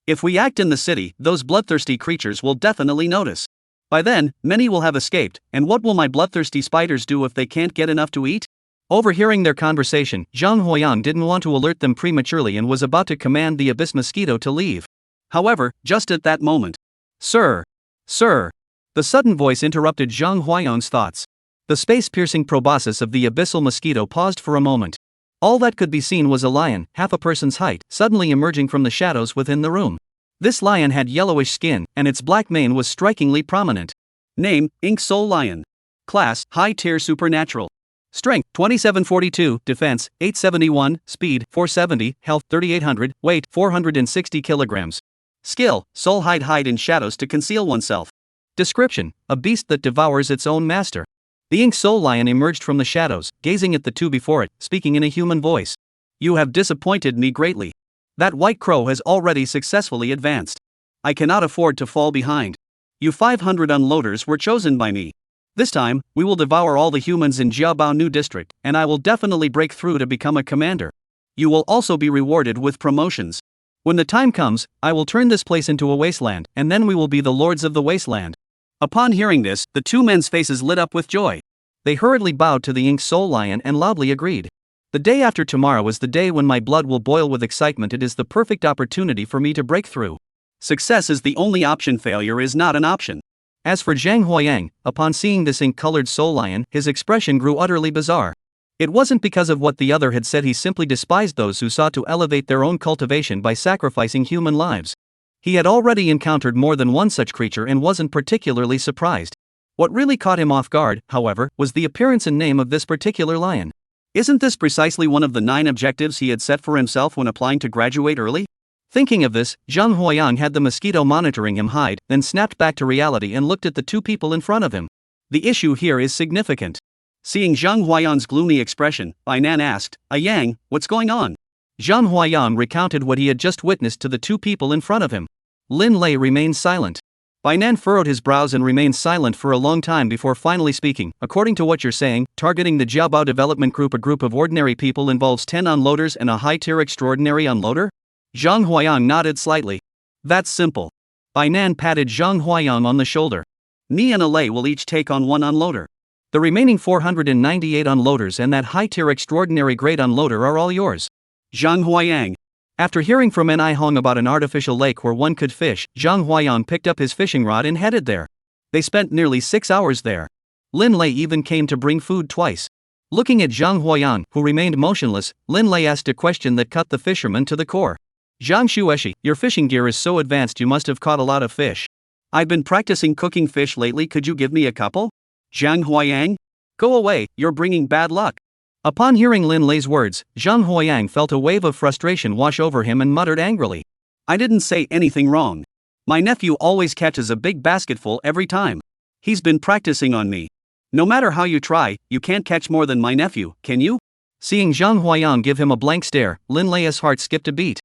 If we act in the city, those bloodthirsty creatures will definitely notice. By then, many will have escaped, and what will my bloodthirsty spiders do if they can't get enough to eat? Overhearing their conversation, Zhang Huayang didn't want to alert them prematurely and was about to command the abyss mosquito to leave. However, just at that moment, Sir! Sir! The sudden voice interrupted Zhang Huayang's thoughts. The space-piercing proboscis of the abyssal mosquito paused for a moment. All that could be seen was a lion, half a person's height, suddenly emerging from the shadows within the room. This lion had yellowish skin, and its black mane was strikingly prominent. Name, Ink Soul Lion. Class, High Tier Supernatural. Strength, 2742, Defense, 871, Speed, 470, Health, 3800, Weight, 460 kilograms. Skill, Soul hide in shadows to conceal oneself. Description, a beast that devours its own master. The Ink Soul Lion emerged from the shadows, gazing at the two before it, speaking in a human voice. You have disappointed me greatly. That white crow has already successfully advanced. I cannot afford to fall behind. You 500 unloaders were chosen by me. This time, we will devour all the humans in Jiabao New District, and I will definitely break through to become a commander. You will also be rewarded with promotions. When the time comes, I will turn this place into a wasteland, and then we will be the lords of the wasteland. Upon hearing this, the two men's faces lit up with joy. They hurriedly bowed to the Ink Soul Lion and loudly agreed. The day after tomorrow is the day when my blood will boil with excitement. It is the perfect opportunity for me to break through. Success is the only option, failure is not an option. As for Zhang Huayang, upon seeing this ink-colored soul lion, his expression grew utterly bizarre. It wasn't because of what the other had said, he simply despised those who sought to elevate their own cultivation by sacrificing human lives. He had already encountered more than one such creature and wasn't particularly surprised. What really caught him off guard, however, was the appearance and name of this particular lion. Isn't this precisely one of the 9 objectives he had set for himself when applying to graduate early? Thinking of this, Zhang Huayang had the mosquito monitoring him hide, then snapped back to reality and looked at the two people in front of him. The issue here is significant. Seeing Zhang Huayang's gloomy expression, Bainan asked, Yang, what's going on? Zhang Huayang recounted what he had just witnessed to the two people in front of him. Lin Lei remained silent. Bainan furrowed his brows and remained silent for a long time before finally speaking. According to what you're saying, targeting the Jiabao Development Group, a group of ordinary people, involves 10 unloaders and a high-tier extraordinary unloader? Zhang Huayang nodded slightly. That's simple. Bainan patted Zhang Huayang on the shoulder. Me and Alei will each take on 1 unloader. The remaining 498 unloaders and that high-tier extraordinary grade unloader are all yours. Zhang Huayang. After hearing from N.I. Hong about an artificial lake where one could fish, Zhang Huayang picked up his fishing rod and headed there. They spent nearly 6 hours there. Lin Lei even came to bring food twice. Looking at Zhang Huayang, who remained motionless, Lin Lei asked a question that cut the fisherman to the core. Zhang Shueshi, your fishing gear is so advanced you must have caught a lot of fish. I've been practicing cooking fish lately, could you give me a couple? Zhang Huayang? Go away, you're bringing bad luck. Upon hearing Lin Lei's words, Zhang Huayang felt a wave of frustration wash over him and muttered angrily. I didn't say anything wrong. My nephew always catches a big basketful every time. He's been practicing on me. No matter how you try, you can't catch more than my nephew, can you? Seeing Zhang Huayang give him a blank stare, Lin Lei's heart skipped a beat.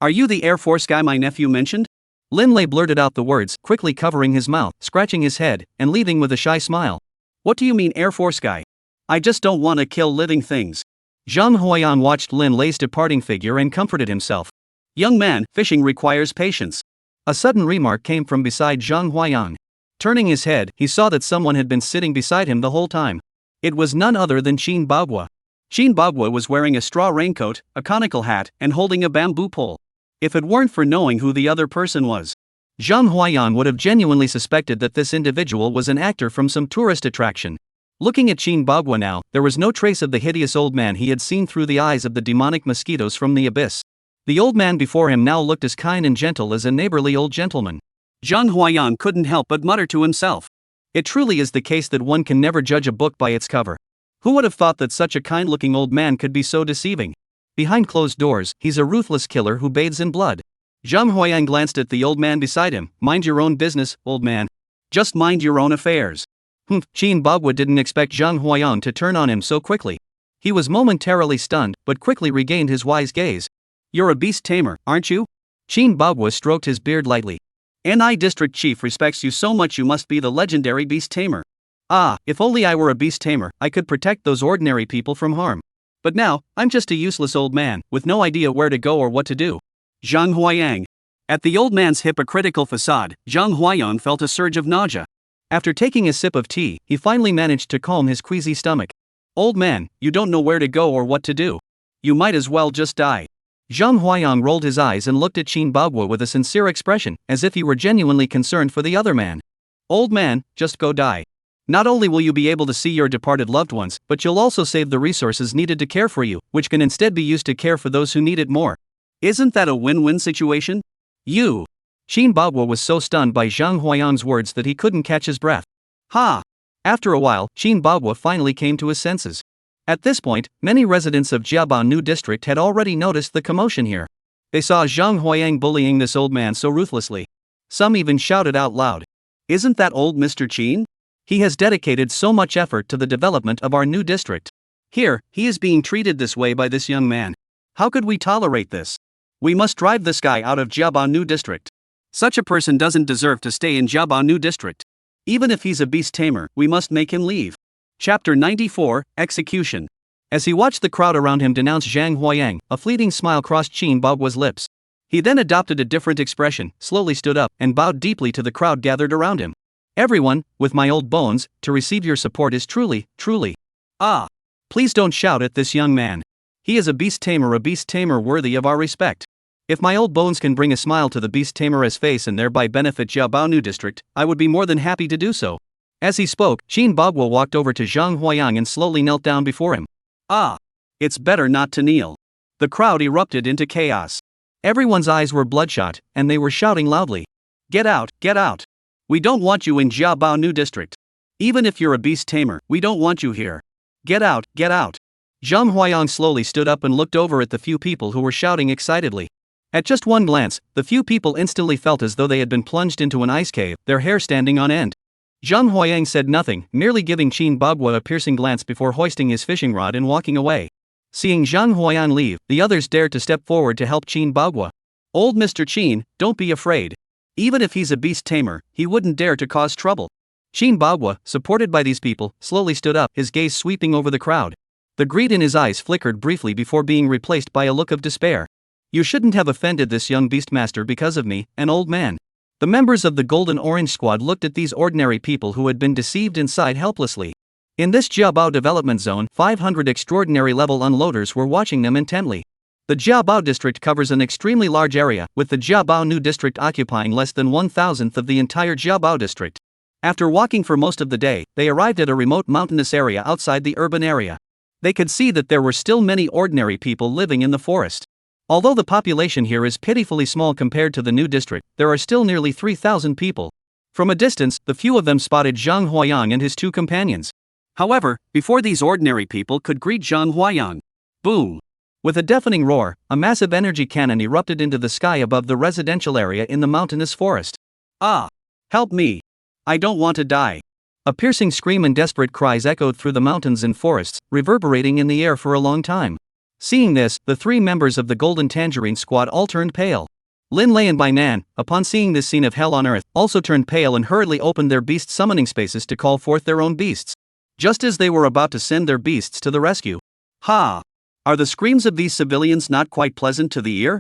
Are you the Air Force guy my nephew mentioned? Lin Lei blurted out the words, quickly covering his mouth, scratching his head, and leaving with a shy smile. What do you mean Air Force guy? I just don't want to kill living things. Zhang Huayang watched Lin Lei's departing figure and comforted himself. Young man, fishing requires patience. A sudden remark came from beside Zhang Huayang. Turning his head, he saw that someone had been sitting beside him the whole time. It was none other than Qin Bagua. Qin Bagua was wearing a straw raincoat, a conical hat, and holding a bamboo pole. If it weren't for knowing who the other person was, Zhang Huayang would have genuinely suspected that this individual was an actor from some tourist attraction. Looking at Qin Bagua now, there was no trace of the hideous old man he had seen through the eyes of the demonic mosquitoes from the abyss. The old man before him now looked as kind and gentle as a neighborly old gentleman. Zhang Huayang couldn't help but mutter to himself. It truly is the case that one can never judge a book by its cover. Who would have thought that such a kind-looking old man could be so deceiving? Behind closed doors, he's a ruthless killer who bathes in blood. Zhang Huayang glanced at the old man beside him. Mind your own business, old man. Just mind your own affairs. Qin Bagua didn't expect Zhang Huayang to turn on him so quickly. He was momentarily stunned, but quickly regained his wise gaze. You're a beast tamer, aren't you? Qin Bagua stroked his beard lightly. Ni District Chief respects you so much, you must be the legendary beast tamer. Ah, if only I were a beast tamer, I could protect those ordinary people from harm. But now, I'm just a useless old man, with no idea where to go or what to do. Zhang Huayang. At the old man's hypocritical facade, Zhang Huayang felt a surge of nausea. After taking a sip of tea, he finally managed to calm his queasy stomach. Old man, you don't know where to go or what to do. You might as well just die. Zhang Huayang rolled his eyes and looked at Qin Bagua with a sincere expression, as if he were genuinely concerned for the other man. Old man, just go die. Not only will you be able to see your departed loved ones, but you'll also save the resources needed to care for you, which can instead be used to care for those who need it more. Isn't that a win-win situation? You. Qin Bagua was so stunned by Zhang Huayang's words that he couldn't catch his breath. Ha! After a while, Qin Bagua finally came to his senses. At this point, many residents of Jiabaonu district had already noticed the commotion here. They saw Zhang Huayang bullying this old man so ruthlessly. Some even shouted out loud. Isn't that old Mr. Qin? He has dedicated so much effort to the development of our new district. Here, he is being treated this way by this young man. How could we tolerate this? We must drive this guy out of Jiabaonu district. Such a person doesn't deserve to stay in Jiabaonu district. Even if he's a beast tamer, we must make him leave. Chapter 94, Execution. As he watched the crowd around him denounce Zhang Huayang, a fleeting smile crossed Qin Bagua's lips. He then adopted a different expression, slowly stood up, and bowed deeply to the crowd gathered around him. Everyone, with my old bones, to receive your support is truly. Ah! Please don't shout at this young man. He is a beast tamer worthy of our respect. If my old bones can bring a smile to the beast tamer's face and thereby benefit Jiabaonu district, I would be more than happy to do so. As he spoke, Qin Bagua walked over to Zhang Huayang and slowly knelt down before him. Ah! It's better not to kneel. The crowd erupted into chaos. Everyone's eyes were bloodshot, and they were shouting loudly. Get out, get out! We don't want you in Jiabaonu district. Even if you're a beast tamer, we don't want you here. Get out, get out! Zhang Huayang slowly stood up and looked over at the few people who were shouting excitedly. At just one glance, the few people instantly felt as though they had been plunged into an ice cave, their hair standing on end. Zhang Huayang said nothing, merely giving Qin Bagua a piercing glance before hoisting his fishing rod and walking away. Seeing Zhang Huayang leave, the others dared to step forward to help Qin Bagua. Old Mr. Qin, don't be afraid. Even if he's a beast tamer, he wouldn't dare to cause trouble. Qin Bagua, supported by these people, slowly stood up, his gaze sweeping over the crowd. The greed in his eyes flickered briefly before being replaced by a look of despair. You shouldn't have offended this young beastmaster because of me, an old man. The members of the Golden Orange Squad looked at these ordinary people who had been deceived and sighed helplessly. In this Jiabao development zone, 500 extraordinary level unloaders were watching them intently. The Jiabao district covers an extremely large area, with the Jiabao New district occupying less than 1,000th of the entire Jiabao district. After walking for most of the day, they arrived at a remote mountainous area outside the urban area. They could see that there were still many ordinary people living in the forest. Although the population here is pitifully small compared to the new district, there are still nearly 3,000 people. From a distance, the few of them spotted Zhang Huayang and his two companions. However, before these ordinary people could greet Zhang Huayang, boom! With a deafening roar, a massive energy cannon erupted into the sky above the residential area in the mountainous forest. Ah! Help me! I don't want to die! A piercing scream and desperate cries echoed through the mountains and forests, reverberating in the air for a long time. Seeing this, the three members of the Golden Tangerine Squad all turned pale. Lin Lei and Bainan, upon seeing this scene of hell on earth, also turned pale and hurriedly opened their beast summoning spaces to call forth their own beasts. Just as they were about to send their beasts to the rescue. Ha! Are the screams of these civilians not quite pleasant to the ear?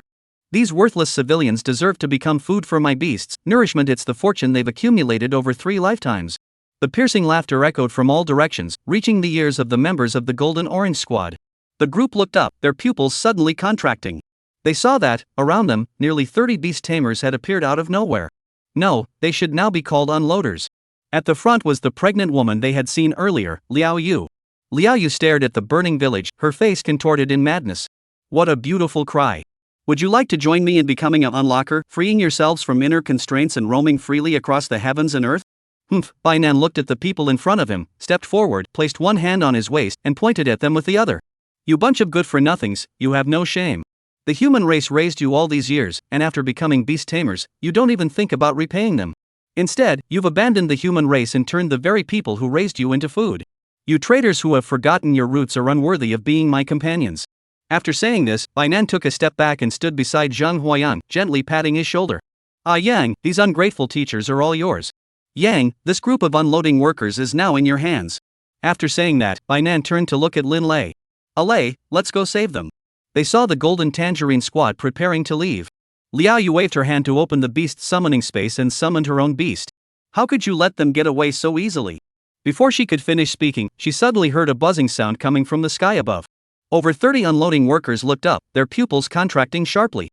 These worthless civilians deserve to become food for my beasts. Nourishment, it's the fortune they've accumulated over 3 lifetimes. The piercing laughter echoed from all directions, reaching the ears of the members of the Golden Orange Squad. The group looked up, their pupils suddenly contracting. They saw that, around them, nearly 30 beast tamers had appeared out of nowhere. No, they should now be called unloaders. At the front was the pregnant woman they had seen earlier, Liao Yu. Liao Yu stared at the burning village, her face contorted in madness. What a beautiful cry. Would you like to join me in becoming an unlocker, freeing yourselves from inner constraints and roaming freely across the heavens and earth? Bainan looked at the people in front of him, stepped forward, placed one hand on his waist, and pointed at them with the other. You bunch of good-for-nothings, you have no shame. The human race raised you all these years, and after becoming beast tamers, you don't even think about repaying them. Instead, you've abandoned the human race and turned the very people who raised you into food. You traitors who have forgotten your roots are unworthy of being my companions. After saying this, Bainan took a step back and stood beside Zhang Huayang, gently patting his shoulder. Ah Yang, these ungrateful teachers are all yours. Yang, this group of unloading workers is now in your hands. After saying that, Bainan turned to look at Lin Lei. Lei, let's go save them. They saw the Golden Tangerine Squad preparing to leave. Liao Yu waved her hand to open the beast summoning space and summoned her own beast. How could you let them get away so easily? Before she could finish speaking, she suddenly heard a buzzing sound coming from the sky above. Over 30 unloading workers looked up, their pupils contracting sharply.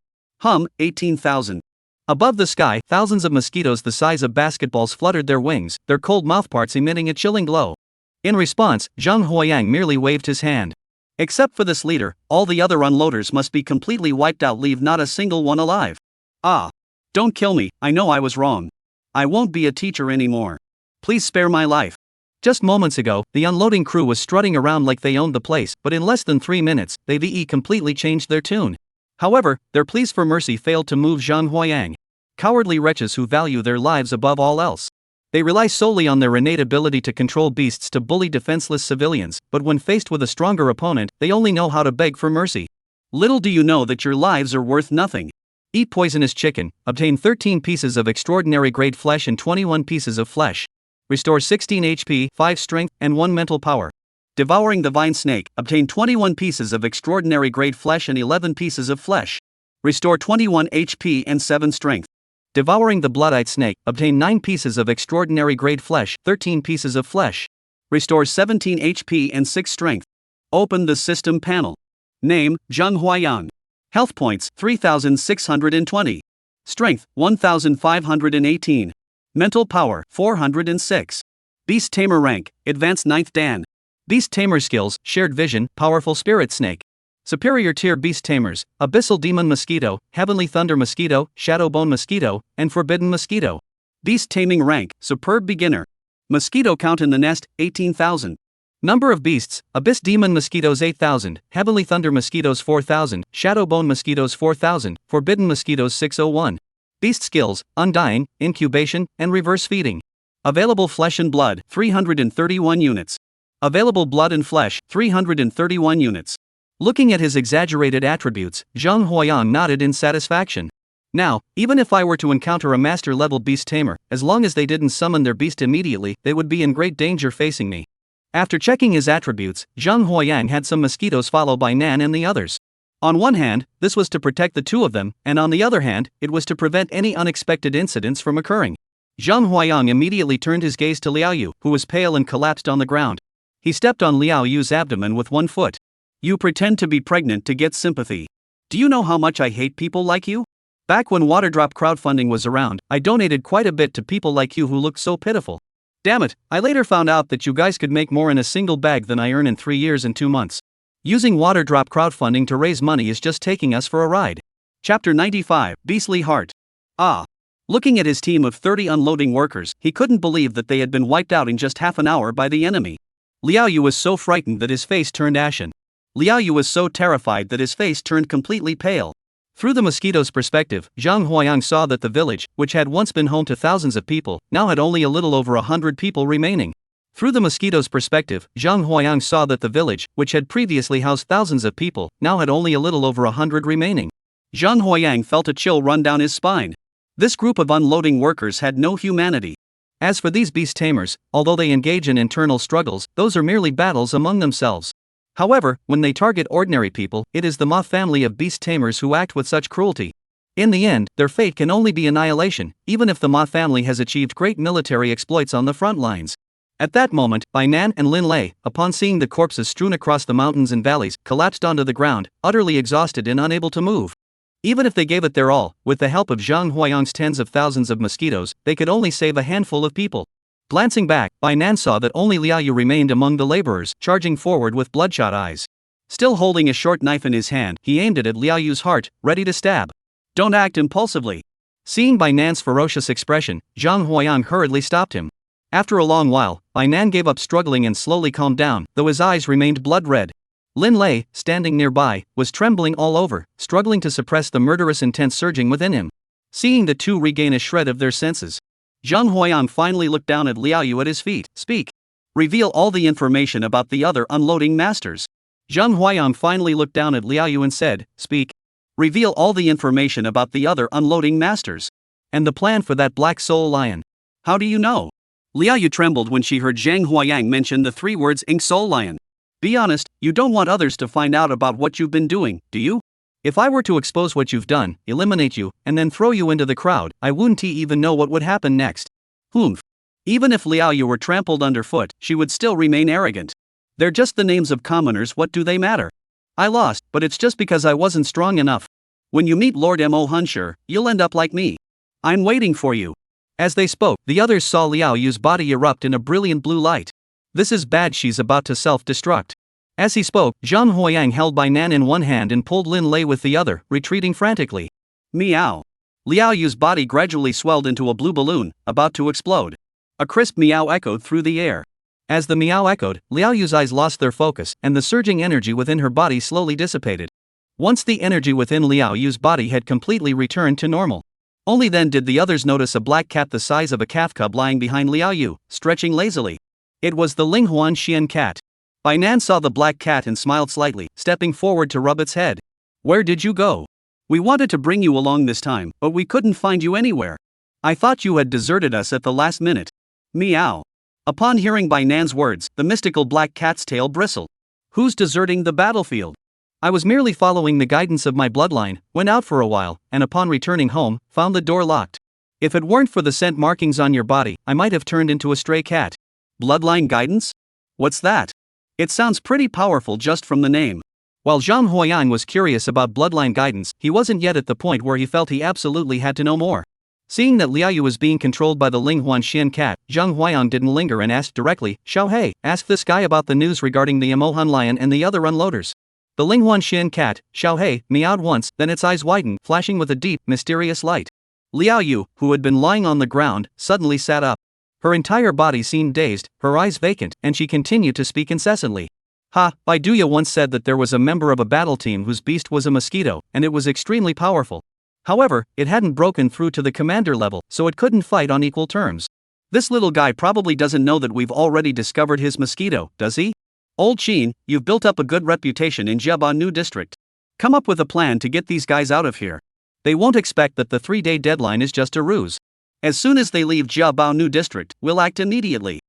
18,000. Above the sky, thousands of mosquitoes the size of basketballs fluttered their wings, their cold mouthparts emitting a chilling glow. In response, Zhang Huayang merely waved his hand. Except for this leader, all the other unloaders must be completely wiped out, leave not a single one alive. Ah. Don't kill me, I know I was wrong. I won't be a teacher anymore. Please spare my life. Just moments ago, the unloading crew was strutting around like they owned the place, but in less than 3 minutes, they completely changed their tune. However, their pleas for mercy failed to move Zhang Huayang. Cowardly wretches who value their lives above all else. They rely solely on their innate ability to control beasts to bully defenseless civilians, but when faced with a stronger opponent, they only know how to beg for mercy. Little do you know that your lives are worth nothing. Eat poisonous chicken, obtain 13 pieces of extraordinary grade flesh and 21 pieces of flesh. Restore 16 HP, 5 strength, and 1 mental power. Devouring the vine snake, obtain 21 pieces of extraordinary grade flesh and 11 pieces of flesh. Restore 21 HP and 7 strength. Devouring the bloodite snake, obtain 9 pieces of extraordinary grade flesh, 13 pieces of flesh. Restore 17 HP and 6 strength. Open the system panel. Name, Zhang Huayang. Health points, 3,620. Strength, 1,518. Mental power, 406. Beast Tamer rank, Advanced 9th Dan. Beast Tamer skills, Shared Vision, Powerful Spirit Snake. Superior Tier Beast Tamers, Abyssal Demon Mosquito, Heavenly Thunder Mosquito, Shadowbone Mosquito, and Forbidden Mosquito. Beast Taming rank, Superb Beginner. Mosquito count in the nest, 18,000. Number of beasts, Abyss Demon Mosquitoes 8,000, Heavenly Thunder Mosquitoes 4,000, Shadowbone Mosquitoes 4,000, Forbidden Mosquitoes 601. Beast skills, Undying, Incubation, and Reverse Feeding. Available Flesh and Blood, 331 units. Available Blood and Flesh, 331 units. Looking at his exaggerated attributes, Zhang Huayang nodded in satisfaction. Now, even if I were to encounter a master-level beast tamer, as long as they didn't summon their beast immediately, they would be in great danger facing me. After checking his attributes, Zhang Huayang had some mosquitoes followed by Nan and the others. On one hand, this was to protect the two of them, and on the other hand, it was to prevent any unexpected incidents from occurring. Zhang Huayang immediately turned his gaze to Liao Yu, who was pale and collapsed on the ground. He stepped on Liao Yu's abdomen with one foot. You pretend to be pregnant to get sympathy. Do you know how much I hate people like you? Back when Waterdrop crowdfunding was around, I donated quite a bit to people like you who looked so pitiful. Damn it, I later found out that you guys could make more in a single bag than I earn in 3 years and 2 months. Using Waterdrop crowdfunding to raise money is just taking us for a ride. Chapter 95, Beastly Heart. Ah. Looking at his team of 30 unloading workers, he couldn't believe that they had been wiped out in just half an hour by the enemy. Liao Yu was so frightened that his face turned ashen. Liao Yu was so terrified that his face turned completely pale. Through the mosquito's perspective, Zhang Huayang saw that the village, which had once been home to thousands of people, now had only a little over 100 people remaining. Through the mosquito's perspective, Zhang Huayang saw that the village, which had previously housed thousands of people, now had only a little over 100 remaining. Zhang Huayang felt a chill run down his spine. This group of unloading workers had no humanity. As for these beast tamers, although they engage in internal struggles, those are merely battles among themselves. However, when they target ordinary people, it is the moth family of beast tamers who act with such cruelty. In the end, their fate can only be annihilation, even if the moth family has achieved great military exploits on the front lines. At that moment, Bai Nan and Lin Lei, upon seeing the corpses strewn across the mountains and valleys, collapsed onto the ground, utterly exhausted and unable to move. Even if they gave it their all, with the help of Zhang Huayang's tens of thousands of mosquitoes, they could only save a handful of people. Glancing back, Bai Nan saw that only Liao Yu remained among the laborers, charging forward with bloodshot eyes. Still holding a short knife in his hand, he aimed it at Liao Yu's heart, ready to stab. Don't act impulsively. Seeing Bai Nan's ferocious expression, Zhang Huayang hurriedly stopped him. After a long while, Bai Nan gave up struggling and slowly calmed down, though his eyes remained blood red. Lin Lei, standing nearby, was trembling all over, struggling to suppress the murderous intent surging within him. Seeing the two regain a shred of their senses, Zhang Huayang finally looked down at Liao Yu at his feet. Speak. Reveal all the information about the other unloading masters. Zhang Huayang finally looked down at Liao Yu and said, Speak. Reveal all the information about the other unloading masters. And the plan for that black soul lion. How do you know? Liao Yu trembled when she heard Zhang Huayang mention the 3 words Ink Soul Lion. Be honest, you don't want others to find out about what you've been doing, do you? If I were to expose what you've done, eliminate you, and then throw you into the crowd, I wouldn't even know what would happen next. Humph. Even if Liao Yu were trampled underfoot, she would still remain arrogant. They're just the names of commoners, what do they matter? I lost, but it's just because I wasn't strong enough. When you meet Lord Mo Hunsher, you'll end up like me. I'm waiting for you. As they spoke, the others saw Liao Yu's body erupt in a brilliant blue light. This is bad, she's about to self-destruct. As he spoke, Zhang Huayang held Bai Nan in one hand and pulled Lin Lei with the other, retreating frantically. Meow. Liao Yu's body gradually swelled into a blue balloon, about to explode. A crisp meow echoed through the air. As the meow echoed, Liao Yu's eyes lost their focus, and the surging energy within her body slowly dissipated. Once the energy within Liao Yu's body had completely returned to normal, only then did the others notice a black cat the size of a calf cub lying behind Liao Yu, stretching lazily. It was the Linghuan Xian cat. Bai Nan saw the black cat and smiled slightly, stepping forward to rub its head. Where did you go? We wanted to bring you along this time, but we couldn't find you anywhere. I thought you had deserted us at the last minute. Meow. Upon hearing Bai Nan's words, the mystical black cat's tail bristled. Who's deserting the battlefield? I was merely following the guidance of my bloodline, went out for a while, and upon returning home, found the door locked. If it weren't for the scent markings on your body, I might have turned into a stray cat. Bloodline guidance? What's that? It sounds pretty powerful just from the name. While Zhang Huayang was curious about bloodline guidance, he wasn't yet at the point where he felt he absolutely had to know more. Seeing that Liao Yu was being controlled by the Linghuan Xian cat, Zhang Huayang didn't linger and asked directly, Xiaohei, ask this guy about the news regarding the Amohan lion and the other unloaders. The Linghuan Xian cat, Xiaohei, meowed once, then its eyes widened, flashing with a deep, mysterious light. Liao Yu, who had been lying on the ground, suddenly sat up. Her entire body seemed dazed, her eyes vacant, and she continued to speak incessantly. Bai Duya once said that there was a member of a battle team whose beast was a mosquito, and it was extremely powerful. However, it hadn't broken through to the commander level, so it couldn't fight on equal terms. This little guy probably doesn't know that we've already discovered his mosquito, does he? Old Qin, you've built up a good reputation in Jiabanu district. Come up with a plan to get these guys out of here. They won't expect that the 3-day deadline is just a ruse. As soon as they leave Jiabanu district, we'll act immediately.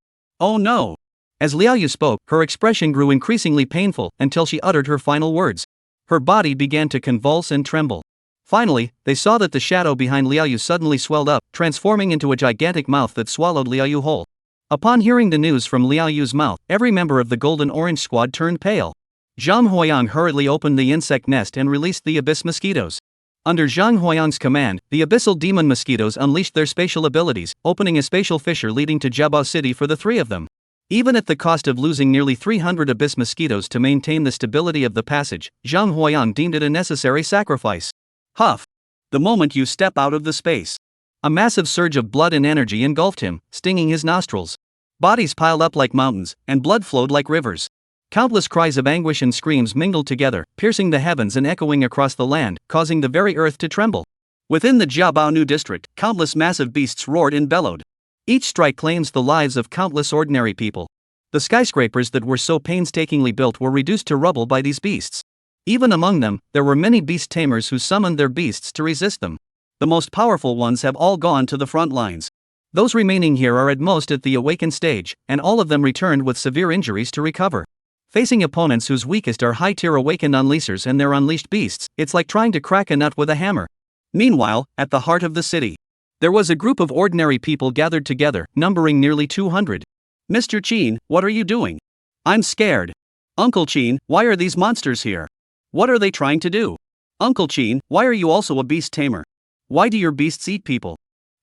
Oh no. As Liao Yu spoke, her expression grew increasingly painful until she uttered her final words. Her body began to convulse and tremble. Finally, they saw that the shadow behind Liao Yu suddenly swelled up, transforming into a gigantic mouth that swallowed Liao Yu whole. Upon hearing the news from Liao Yu's mouth, every member of the Golden Orange Squad turned pale. Zhang Huayang hurriedly opened the insect nest and released the abyss mosquitoes. Under Zhang Huayang's command, the abyssal demon mosquitoes unleashed their spatial abilities, opening a spatial fissure leading to Jiabao City for the three of them. Even at the cost of losing nearly 300 abyss mosquitoes to maintain the stability of the passage, Zhang Huayang deemed it a necessary sacrifice. Huff. The moment you step out of the space, a massive surge of blood and energy engulfed him, stinging his nostrils. Bodies piled up like mountains, and blood flowed like rivers. Countless cries of anguish and screams mingled together, piercing the heavens and echoing across the land, causing the very earth to tremble. Within the Jiabaonu district, countless massive beasts roared and bellowed. Each strike claims the lives of countless ordinary people. The skyscrapers that were so painstakingly built were reduced to rubble by these beasts. Even among them, there were many beast tamers who summoned their beasts to resist them. The most powerful ones have all gone to the front lines. Those remaining here are at most at the awakened stage, and all of them returned with severe injuries to recover. Facing opponents whose weakest are high-tier awakened unleashers and their unleashed beasts, it's like trying to crack a nut with a hammer. Meanwhile, at the heart of the city, there was a group of ordinary people gathered together, numbering nearly 200. Mr. Qin, what are you doing? I'm scared. Uncle Qin, why are these monsters here? What are they trying to do? Uncle Qin, why are you also a beast tamer? Why do your beasts eat people?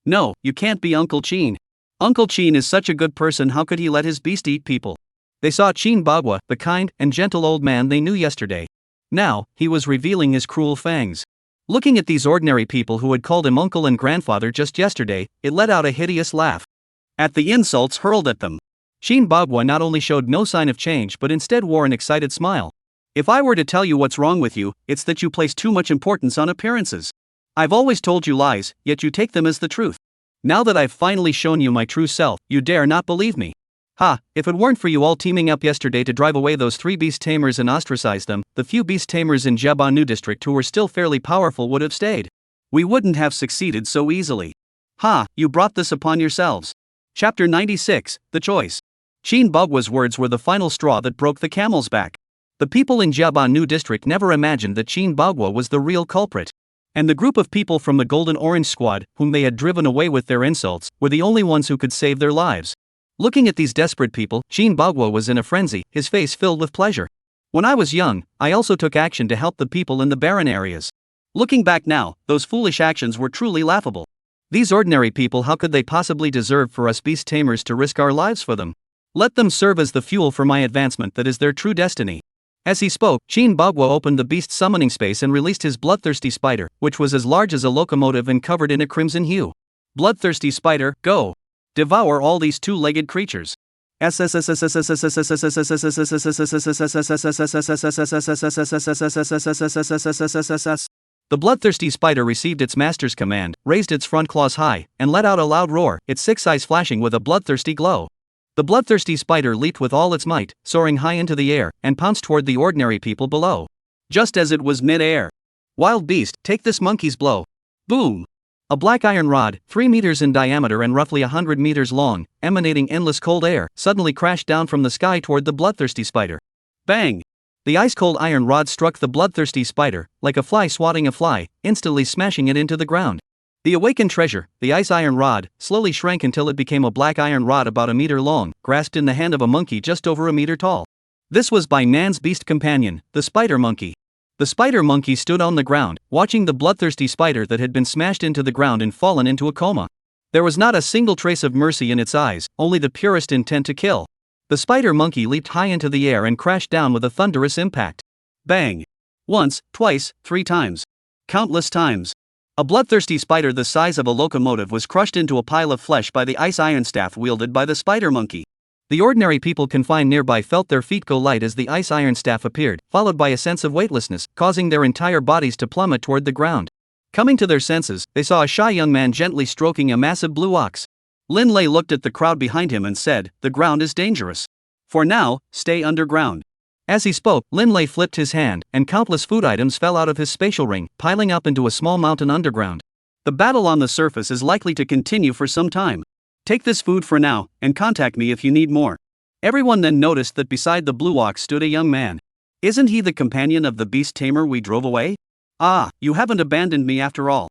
No, you can't be Uncle Qin. Uncle Qin is such a good person, how could he let his beast eat people? They saw Qin Bagua, the kind and gentle old man they knew yesterday. Now, he was revealing his cruel fangs. Looking at these ordinary people who had called him uncle and grandfather just yesterday, it let out a hideous laugh. At the insults hurled at them, Qin Bagua not only showed no sign of change but instead wore an excited smile. If I were to tell you what's wrong with you, it's that you place too much importance on appearances. I've always told you lies, yet you take them as the truth. Now that I've finally shown you my true self, you dare not believe me. If it weren't for you all teaming up yesterday to drive away those 3 beast tamers and ostracize them, the few beast tamers in Jiabanu district who were still fairly powerful would have stayed. We wouldn't have succeeded so easily. You brought this upon yourselves. Chapter 96, The Choice. Qin Bagua's words were the final straw that broke the camel's back. The people in Jiabanu district never imagined that Qin Bagua was the real culprit. And the group of people from the Golden Orange Squad, whom they had driven away with their insults, were the only ones who could save their lives. Looking at these desperate people, Shin Bagua was in a frenzy, his face filled with pleasure. When I was young, I also took action to help the people in the barren areas. Looking back now, those foolish actions were truly laughable. These ordinary people, how could they possibly deserve for us beast tamers to risk our lives for them? Let them serve as the fuel for my advancement that is their true destiny. As he spoke, Shin Bagua opened the beast summoning space and released his bloodthirsty spider, which was as large as a locomotive and covered in a crimson hue. Bloodthirsty spider, go! Devour all these two-legged creatures. The bloodthirsty spider received its master's command, raised its front claws high, and let out a loud roar, its 6 eyes flashing with a bloodthirsty glow. The bloodthirsty spider leaped with all its might, soaring high into the air, and pounced toward the ordinary people below. Just as it was mid-air. Wild beast, take this monkey's blow. Boom! A black iron rod, 3 meters in diameter and roughly 100 meters long, emanating endless cold air, suddenly crashed down from the sky toward the bloodthirsty spider. Bang! The ice-cold iron rod struck the bloodthirsty spider, like a fly swatting a fly, instantly smashing it into the ground. The awakened treasure, the ice iron rod, slowly shrank until it became a black iron rod about a meter long, grasped in the hand of a monkey just over a meter tall. This was Bai Nan's beast companion, the spider monkey. The spider monkey stood on the ground, watching the bloodthirsty spider that had been smashed into the ground and fallen into a coma. There was not a single trace of mercy in its eyes, only the purest intent to kill. The spider monkey leaped high into the air and crashed down with a thunderous impact. Bang! Once, twice, 3 times. Countless times. A bloodthirsty spider the size of a locomotive was crushed into a pile of flesh by the ice iron staff wielded by the spider monkey. The ordinary people confined nearby felt their feet go light as the ice iron staff appeared, followed by a sense of weightlessness, causing their entire bodies to plummet toward the ground. Coming to their senses, they saw a shy young man gently stroking a massive blue ox. Lin Lei looked at the crowd behind him and said, "The ground is dangerous. For now, stay underground." As he spoke, Lin Lei flipped his hand, and countless food items fell out of his spatial ring, piling up into a small mountain underground. The battle on the surface is likely to continue for some time. Take this food for now, and contact me if you need more. Everyone then noticed that beside the blue ox stood a young man. Isn't he the companion of the beast tamer we drove away? Ah, you haven't abandoned me after all.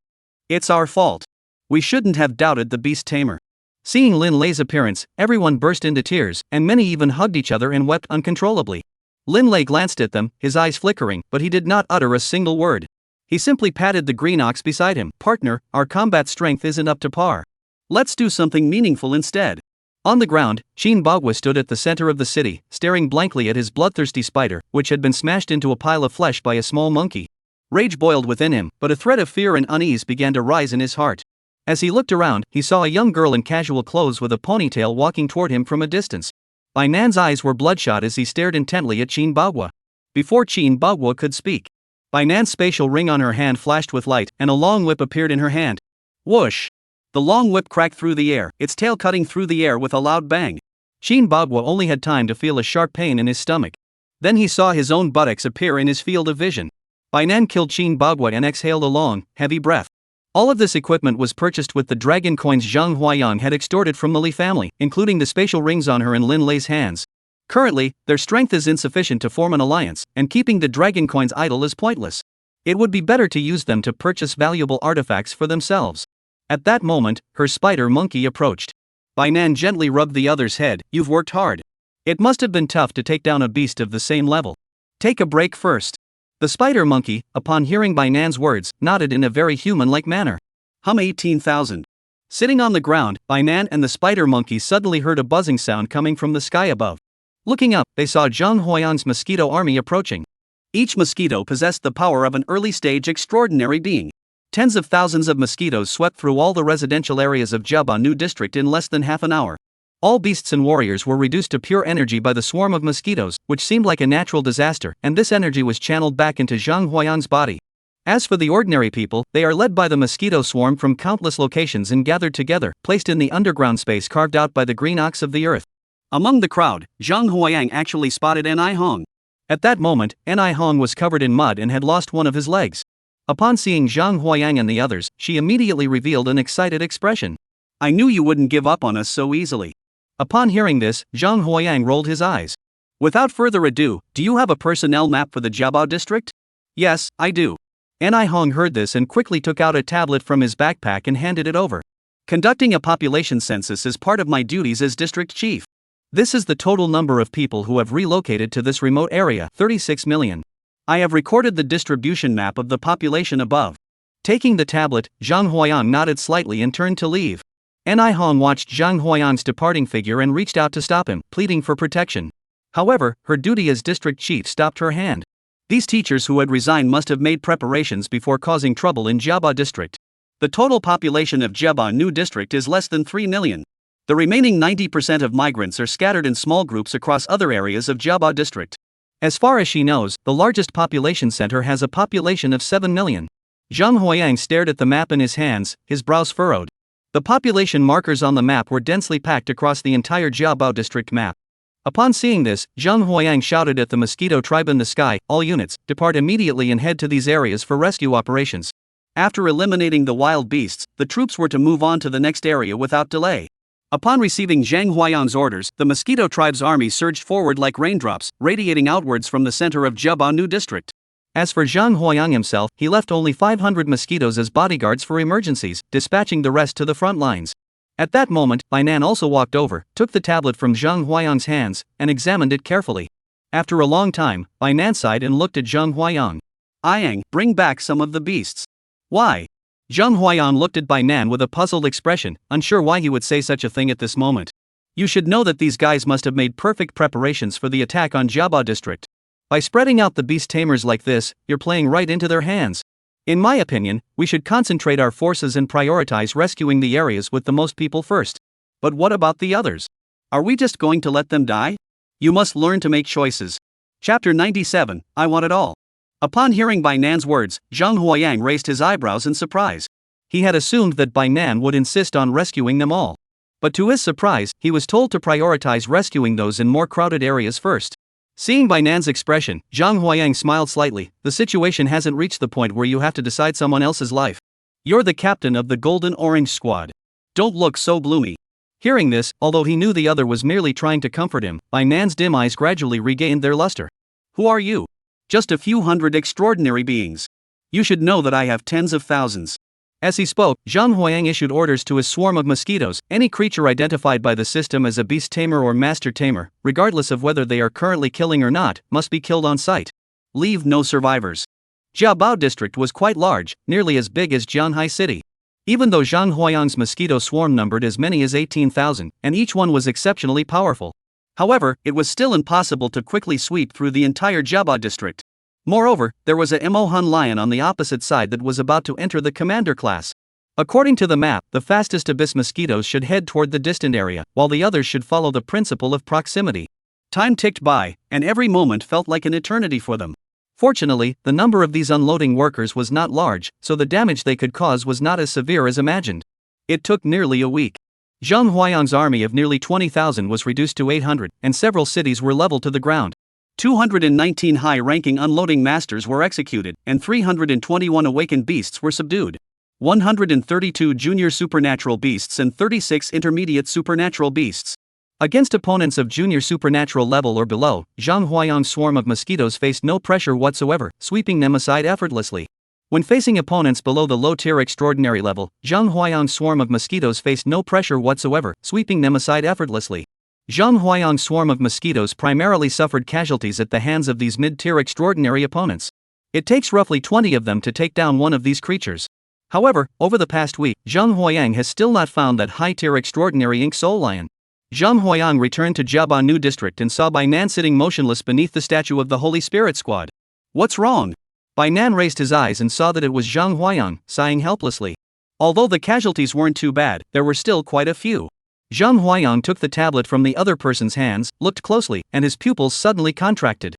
It's our fault. We shouldn't have doubted the beast tamer. Seeing Lin Lei's appearance, everyone burst into tears, and many even hugged each other and wept uncontrollably. Lin Lei glanced at them, his eyes flickering, but he did not utter a single word. He simply patted the green ox beside him. "Partner, our combat strength isn't up to par. Let's do something meaningful instead." On the ground, Shin Bagua stood at the center of the city, staring blankly at his bloodthirsty spider, which had been smashed into a pile of flesh by a small monkey. Rage boiled within him, but a thread of fear and unease began to rise in his heart. As he looked around, he saw a young girl in casual clothes with a ponytail walking toward him from a distance. Bai Nan's eyes were bloodshot as he stared intently at Shin Bagua. Before Shin Bagua could speak, Bai Nan's spatial ring on her hand flashed with light, and a long whip appeared in her hand. Whoosh! The long whip cracked through the air, its tail cutting through the air with a loud bang. Shin Bagua only had time to feel a sharp pain in his stomach. Then he saw his own buttocks appear in his field of vision. Bai Nan killed Shin Bagua and exhaled a long, heavy breath. All of this equipment was purchased with the dragon coins Zhang Huayang had extorted from the Li family, including the spatial rings on her and Lin Lei's hands. Currently, their strength is insufficient to form an alliance, and keeping the dragon coins idle is pointless. It would be better to use them to purchase valuable artifacts for themselves. At that moment, her spider monkey approached. Bai Nan gently rubbed the other's head. "You've worked hard. It must have been tough to take down a beast of the same level. Take a break first." The spider monkey, upon hearing Bai Nan's words, nodded in a very human-like manner. 18,000. Sitting on the ground, Bai Nan and the spider monkey suddenly heard a buzzing sound coming from the sky above. Looking up, they saw Zhang Huayang's mosquito army approaching. Each mosquito possessed the power of an early-stage extraordinary being. Tens of thousands of mosquitoes swept through all the residential areas of Jiabanu district in less than half an hour. All beasts and warriors were reduced to pure energy by the swarm of mosquitoes, which seemed like a natural disaster, and this energy was channeled back into Zhang Huayang's body. As for the ordinary people, they are led by the mosquito swarm from countless locations and gathered together, placed in the underground space carved out by the green ox of the earth. Among the crowd, Zhang Huayang actually spotted Ni Hong. At that moment, Ni Hong was covered in mud and had lost one of his legs. Upon seeing Zhang Huayang and the others, she immediately revealed an excited expression. "I knew you wouldn't give up on us so easily." Upon hearing this, Zhang Huayang rolled his eyes. "Without further ado, do you have a personnel map for the Jiabao district?" "Yes, I do." An Hong heard this and quickly took out a tablet from his backpack and handed it over. Conducting a population census is part of my duties as district chief. This is the total number of people who have relocated to this remote area, 36 million. I have recorded the distribution map of the population above. Taking the tablet, Zhang Huayang nodded slightly and turned to leave. An Hong watched Zhang Huayang's departing figure and reached out to stop him, pleading for protection. However, her duty as district chief stopped her hand. These teachers who had resigned must have made preparations before causing trouble in Jiaba district. The total population of Jiaba New district is less than 3 million. The remaining 90% of migrants are scattered in small groups across other areas of Jiaba district. As far as she knows, the largest population center has a population of 7 million. Zhang Huayang stared at the map in his hands, his brows furrowed. The population markers on the map were densely packed across the entire Jiabao district map. Upon seeing this, Zhang Huayang shouted at the mosquito tribe in the sky, "All units, depart immediately and head to these areas for rescue operations." After eliminating the wild beasts, the troops were to move on to the next area without delay. Upon receiving Zhang Huayang's orders, the mosquito tribe's army surged forward like raindrops, radiating outwards from the center of Jiabao New district. As for Zhang Huayang himself, he left only 500 mosquitoes as bodyguards for emergencies, dispatching the rest to the front lines. At that moment, Bainan also walked over, took the tablet from Zhang Huayang's hands, and examined it carefully. After a long time, Bainan sighed and looked at Zhang Huayang. "Ayang, bring back some of the beasts." "Why?" Zhang Huayang looked at Bainan with a puzzled expression, unsure why he would say such a thing at this moment. "You should know that these guys must have made perfect preparations for the attack on Jiaba district. By spreading out the beast tamers like this, you're playing right into their hands. In my opinion, we should concentrate our forces and prioritize rescuing the areas with the most people first. But what about the others? Are we just going to let them die? You must learn to make choices." Chapter 97, I Want It All. Upon hearing Bainan's words, Zhang Huayang raised his eyebrows in surprise. He had assumed that Bainan would insist on rescuing them all. But to his surprise, he was told to prioritize rescuing those in more crowded areas first. Seeing Bainan's expression, Zhang Huayang smiled slightly. "The situation hasn't reached the point where you have to decide someone else's life. You're the captain of the Golden Orange Squad. Don't look so gloomy." Hearing this, although he knew the other was merely trying to comfort him, Bainan's dim eyes gradually regained their luster. "Who are you?" "Just a few hundred extraordinary beings. You should know that I have tens of thousands." As he spoke, Zhang Huayang issued orders to his swarm of mosquitoes. Any creature identified by the system as a beast tamer or master tamer, regardless of whether they are currently killing or not, must be killed on sight. Leave no survivors. Jiabao district was quite large, nearly as big as Jianhai city. Even though Zhang Huayang's mosquito swarm numbered as many as 18,000, and each one was exceptionally powerful. However, it was still impossible to quickly sweep through the entire Jiaba district. Moreover, there was a Mohan lion on the opposite side that was about to enter the commander class. According to the map, the fastest abyss mosquitoes should head toward the distant area, while the others should follow the principle of proximity. Time ticked by, and every moment felt like an eternity for them. Fortunately, the number of these unloading workers was not large, so the damage they could cause was not as severe as imagined. It took nearly a week. Zhang Huayang's army of nearly 20,000 was reduced to 800, and several cities were leveled to the ground. 219 high-ranking unloading masters were executed, and 321 awakened beasts were subdued. 132 junior supernatural beasts and 36 intermediate supernatural beasts. Against opponents of junior supernatural level or below, Zhang Huayang's swarm of mosquitoes faced no pressure whatsoever, sweeping them aside effortlessly. When facing opponents below the low-tier extraordinary level, Zhang Huayang's swarm of mosquitoes faced no pressure whatsoever, sweeping them aside effortlessly. Zhang Huayang's swarm of mosquitoes primarily suffered casualties at the hands of these mid-tier extraordinary opponents. It takes roughly 20 of them to take down one of these creatures. However, over the past week, Zhang Huayang has still not found that high-tier extraordinary ink soul lion. Zhang Huayang returned to Jiaba New district and saw Bainan sitting motionless beneath the statue of the Holy Spirit Squad. "What's wrong?" Bainan raised his eyes and saw that it was Zhang Huayang, sighing helplessly. Although the casualties weren't too bad, there were still quite a few. Zhang Huayang took the tablet from the other person's hands, looked closely, and his pupils suddenly contracted.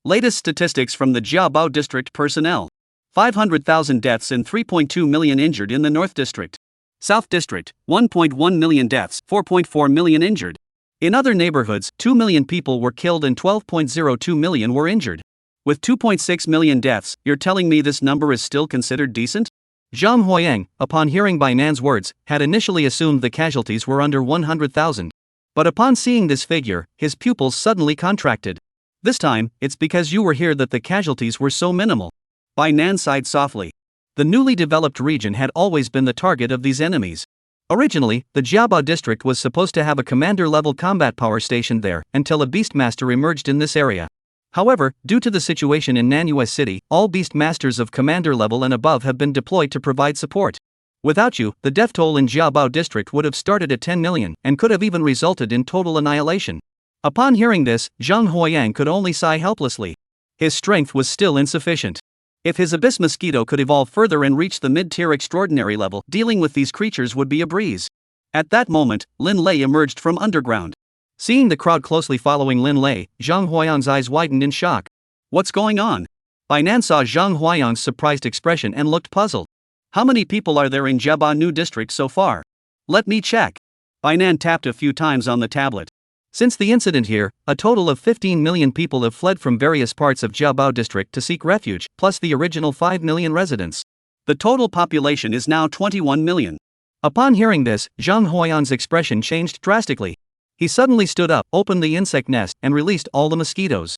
Latest statistics from the Jiabao district personnel. 500,000 deaths and 3.2 million injured in the North District. South District, 1.1 million deaths, 4.4 million injured. In other neighborhoods, 2 million people were killed and 12.02 million were injured. With 2.6 million deaths, you're telling me this number is still considered decent? Zhang Huayang, upon hearing Bainan's words, had initially assumed the casualties were under 100,000. But upon seeing this figure, his pupils suddenly contracted. "This time, it's because you were here that the casualties were so minimal." Bai Nan sighed softly. The newly developed region had always been the target of these enemies. Originally, the Jiabao district was supposed to have a commander-level combat power stationed there, until a Beastmaster emerged in this area. However, due to the situation in Manhwa City, all Beastmasters of commander level and above have been deployed to provide support. Without you, the death toll in Jiabao district would have started at 10 million, and could have even resulted in total annihilation. Upon hearing this, Zhang Huayang could only sigh helplessly. His strength was still insufficient. If his Abyss Mosquito could evolve further and reach the mid-tier extraordinary level, dealing with these creatures would be a breeze. At that moment, Lin Lei emerged from underground. Seeing the crowd closely following Lin Lei, Zhang Huayang's eyes widened in shock. What's going on? Bai Nan saw Zhang Huayang's surprised expression and looked puzzled. How many people are there in Jiabao New District so far? Let me check. Bai Nan tapped a few times on the tablet. Since the incident here, a total of 15 million people have fled from various parts of Jiabao district to seek refuge, plus the original 5 million residents. The total population is now 21 million. Upon hearing this, Zhang Huayang's expression changed drastically. He suddenly stood up, opened the insect nest, and released all the mosquitoes.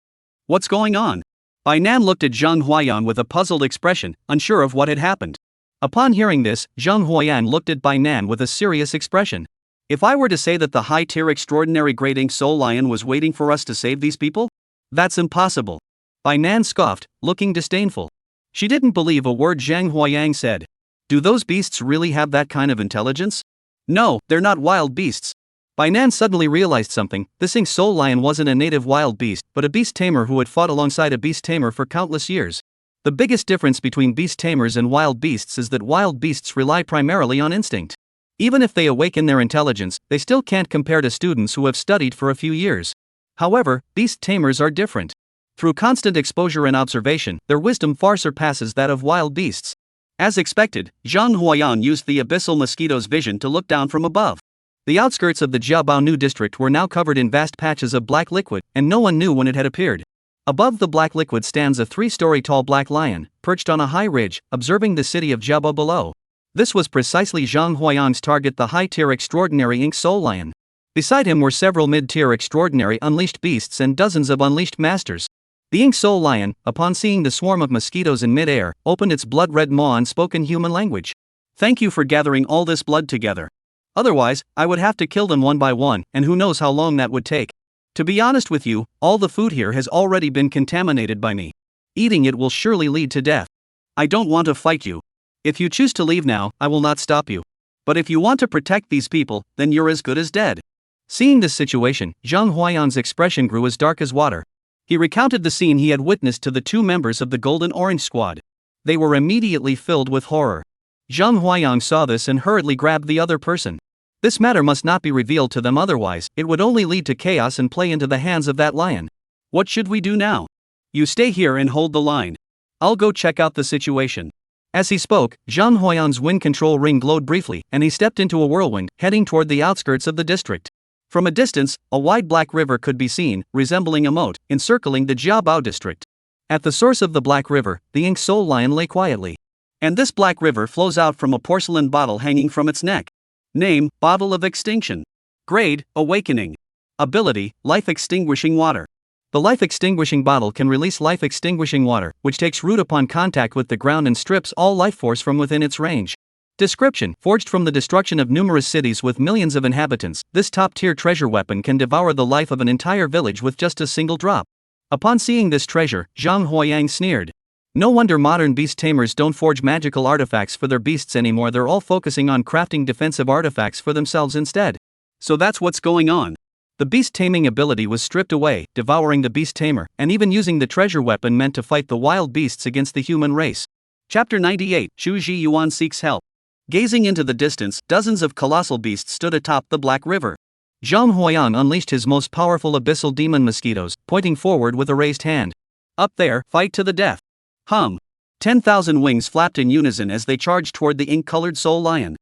What's going on? Bai Nan looked at Zhang Huayang with a puzzled expression, unsure of what had happened. Upon hearing this, Zhang Huayang looked at Bai Nan with a serious expression. If I were to say that the high-tier extraordinary great ink soul lion was waiting for us to save these people? That's impossible. Bai Nan scoffed, looking disdainful. She didn't believe a word Zhang Huayang said. Do those beasts really have that kind of intelligence? No, they're not wild beasts. Bai Nan suddenly realized something. This ink soul lion wasn't a native wild beast, but a beast tamer who had fought alongside a beast tamer for countless years. The biggest difference between beast tamers and wild beasts is that wild beasts rely primarily on instinct. Even if they awaken their intelligence, they still can't compare to students who have studied for a few years. However, beast tamers are different. Through constant exposure and observation, their wisdom far surpasses that of wild beasts. As expected, Zhang Huayang used the abyssal mosquito's vision to look down from above. The outskirts of the Jiabao New district were now covered in vast patches of black liquid, and no one knew when it had appeared. Above the black liquid stands a 3-story tall black lion, perched on a high ridge, observing the city of Jiabao below. This was precisely Zhang Huayang's target, the high-tier extraordinary ink soul lion. Beside him were several mid-tier extraordinary unleashed beasts and dozens of unleashed masters. The ink soul lion, upon seeing the swarm of mosquitoes in mid-air, opened its blood-red maw and spoke in human language. Thank you for gathering all this blood together. Otherwise, I would have to kill them one by one, and who knows how long that would take. To be honest with you, all the food here has already been contaminated by me. Eating it will surely lead to death. I don't want to fight you. If you choose to leave now, I will not stop you. But if you want to protect these people, then you're as good as dead. Seeing this situation, Zhang Huayang's expression grew as dark as water. He recounted the scene he had witnessed to the 2 members of the Golden Orange Squad. They were immediately filled with horror. Zhang Huayang saw this and hurriedly grabbed the other person. This matter must not be revealed to them, otherwise, it would only lead to chaos and play into the hands of that lion. What should we do now? You stay here and hold the line. I'll go check out the situation. As he spoke, Zhang Huayang's wind control ring glowed briefly, and he stepped into a whirlwind, heading toward the outskirts of the district. From a distance, a wide black river could be seen, resembling a moat, encircling the Jiabao district. At the source of the black river, the ink soul lion lay quietly. And this black river flows out from a porcelain bottle hanging from its neck. Name, Bottle of Extinction. Grade, Awakening. Ability, Life-Extinguishing Water. The life-extinguishing bottle can release life-extinguishing water, which takes root upon contact with the ground and strips all life force from within its range. Description: forged from the destruction of numerous cities with millions of inhabitants, this top-tier treasure weapon can devour the life of an entire village with just a single drop. Upon seeing this treasure, Zhang Huayang sneered. No wonder modern beast tamers don't forge magical artifacts for their beasts anymore, they're all focusing on crafting defensive artifacts for themselves instead. So that's what's going on. The beast taming ability was stripped away, devouring the beast tamer, and even using the treasure weapon meant to fight the wild beasts against the human race. Chapter 98, Shu Ji Yuan Seeks Help. Gazing into the distance, dozens of colossal beasts stood atop the Black River. Zhang Huayang unleashed his most powerful abyssal demon mosquitoes, pointing forward with a raised hand. Up there, fight to the death. Hum. 10,000 wings flapped in unison as they charged toward the ink-colored soul lion.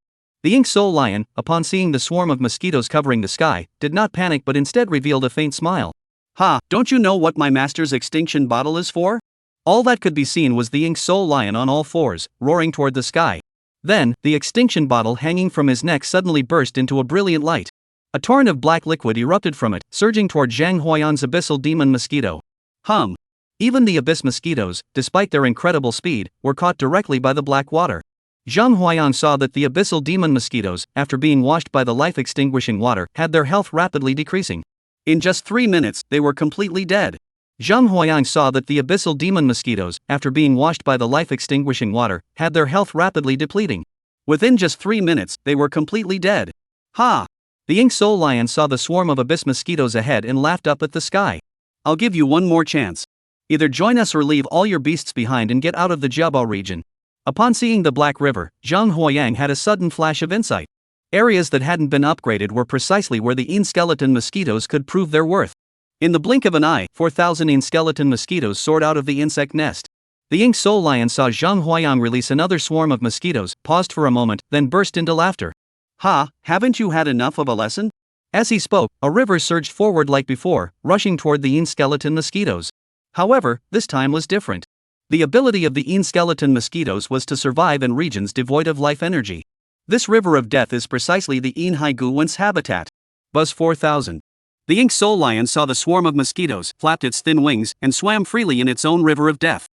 The ink soul lion, upon seeing the swarm of mosquitoes covering the sky, did not panic but instead revealed a faint smile. Ha, don't you know what my master's extinction bottle is for? All that could be seen was the ink soul lion on all fours, roaring toward the sky. Then, the extinction bottle hanging from his neck suddenly burst into a brilliant light. A torrent of black liquid erupted from it, surging toward Zhang Huayang's abyssal demon mosquito. Hum. Even the abyss mosquitoes, despite their incredible speed, were caught directly by the black water. Zhang Huayang saw that the abyssal demon mosquitoes, after being washed by the life-extinguishing water, had their health rapidly decreasing. In just 3 minutes, they were completely dead. Zhang Huayang saw that the abyssal demon mosquitoes, after being washed by the life-extinguishing water, had their health rapidly depleting. Within just 3 minutes, they were completely dead. Ha! The Ink Soul Lion saw the swarm of abyss mosquitoes ahead and laughed up at the sky. I'll give you one more chance. Either join us or leave all your beasts behind and get out of the Jiabao region. Upon seeing the Black River, Zhang Huayang had a sudden flash of insight. Areas that hadn't been upgraded were precisely where the Yin skeleton mosquitoes could prove their worth. In the blink of an eye, 4,000 Yin skeleton mosquitoes soared out of the insect nest. The Ink Soul Lion saw Zhang Huayang release another swarm of mosquitoes, paused for a moment, then burst into laughter. Ha, haven't you had enough of a lesson? As he spoke, a river surged forward like before, rushing toward the Yin skeleton mosquitoes. However, this time was different. The ability of the Yin skeleton mosquitoes was to survive in regions devoid of life energy. This river of death is precisely the Yin Haiguwen's habitat. Buzz 4000. The Ink Soul Lion saw the swarm of mosquitoes, flapped its thin wings, and swam freely in its own river of death.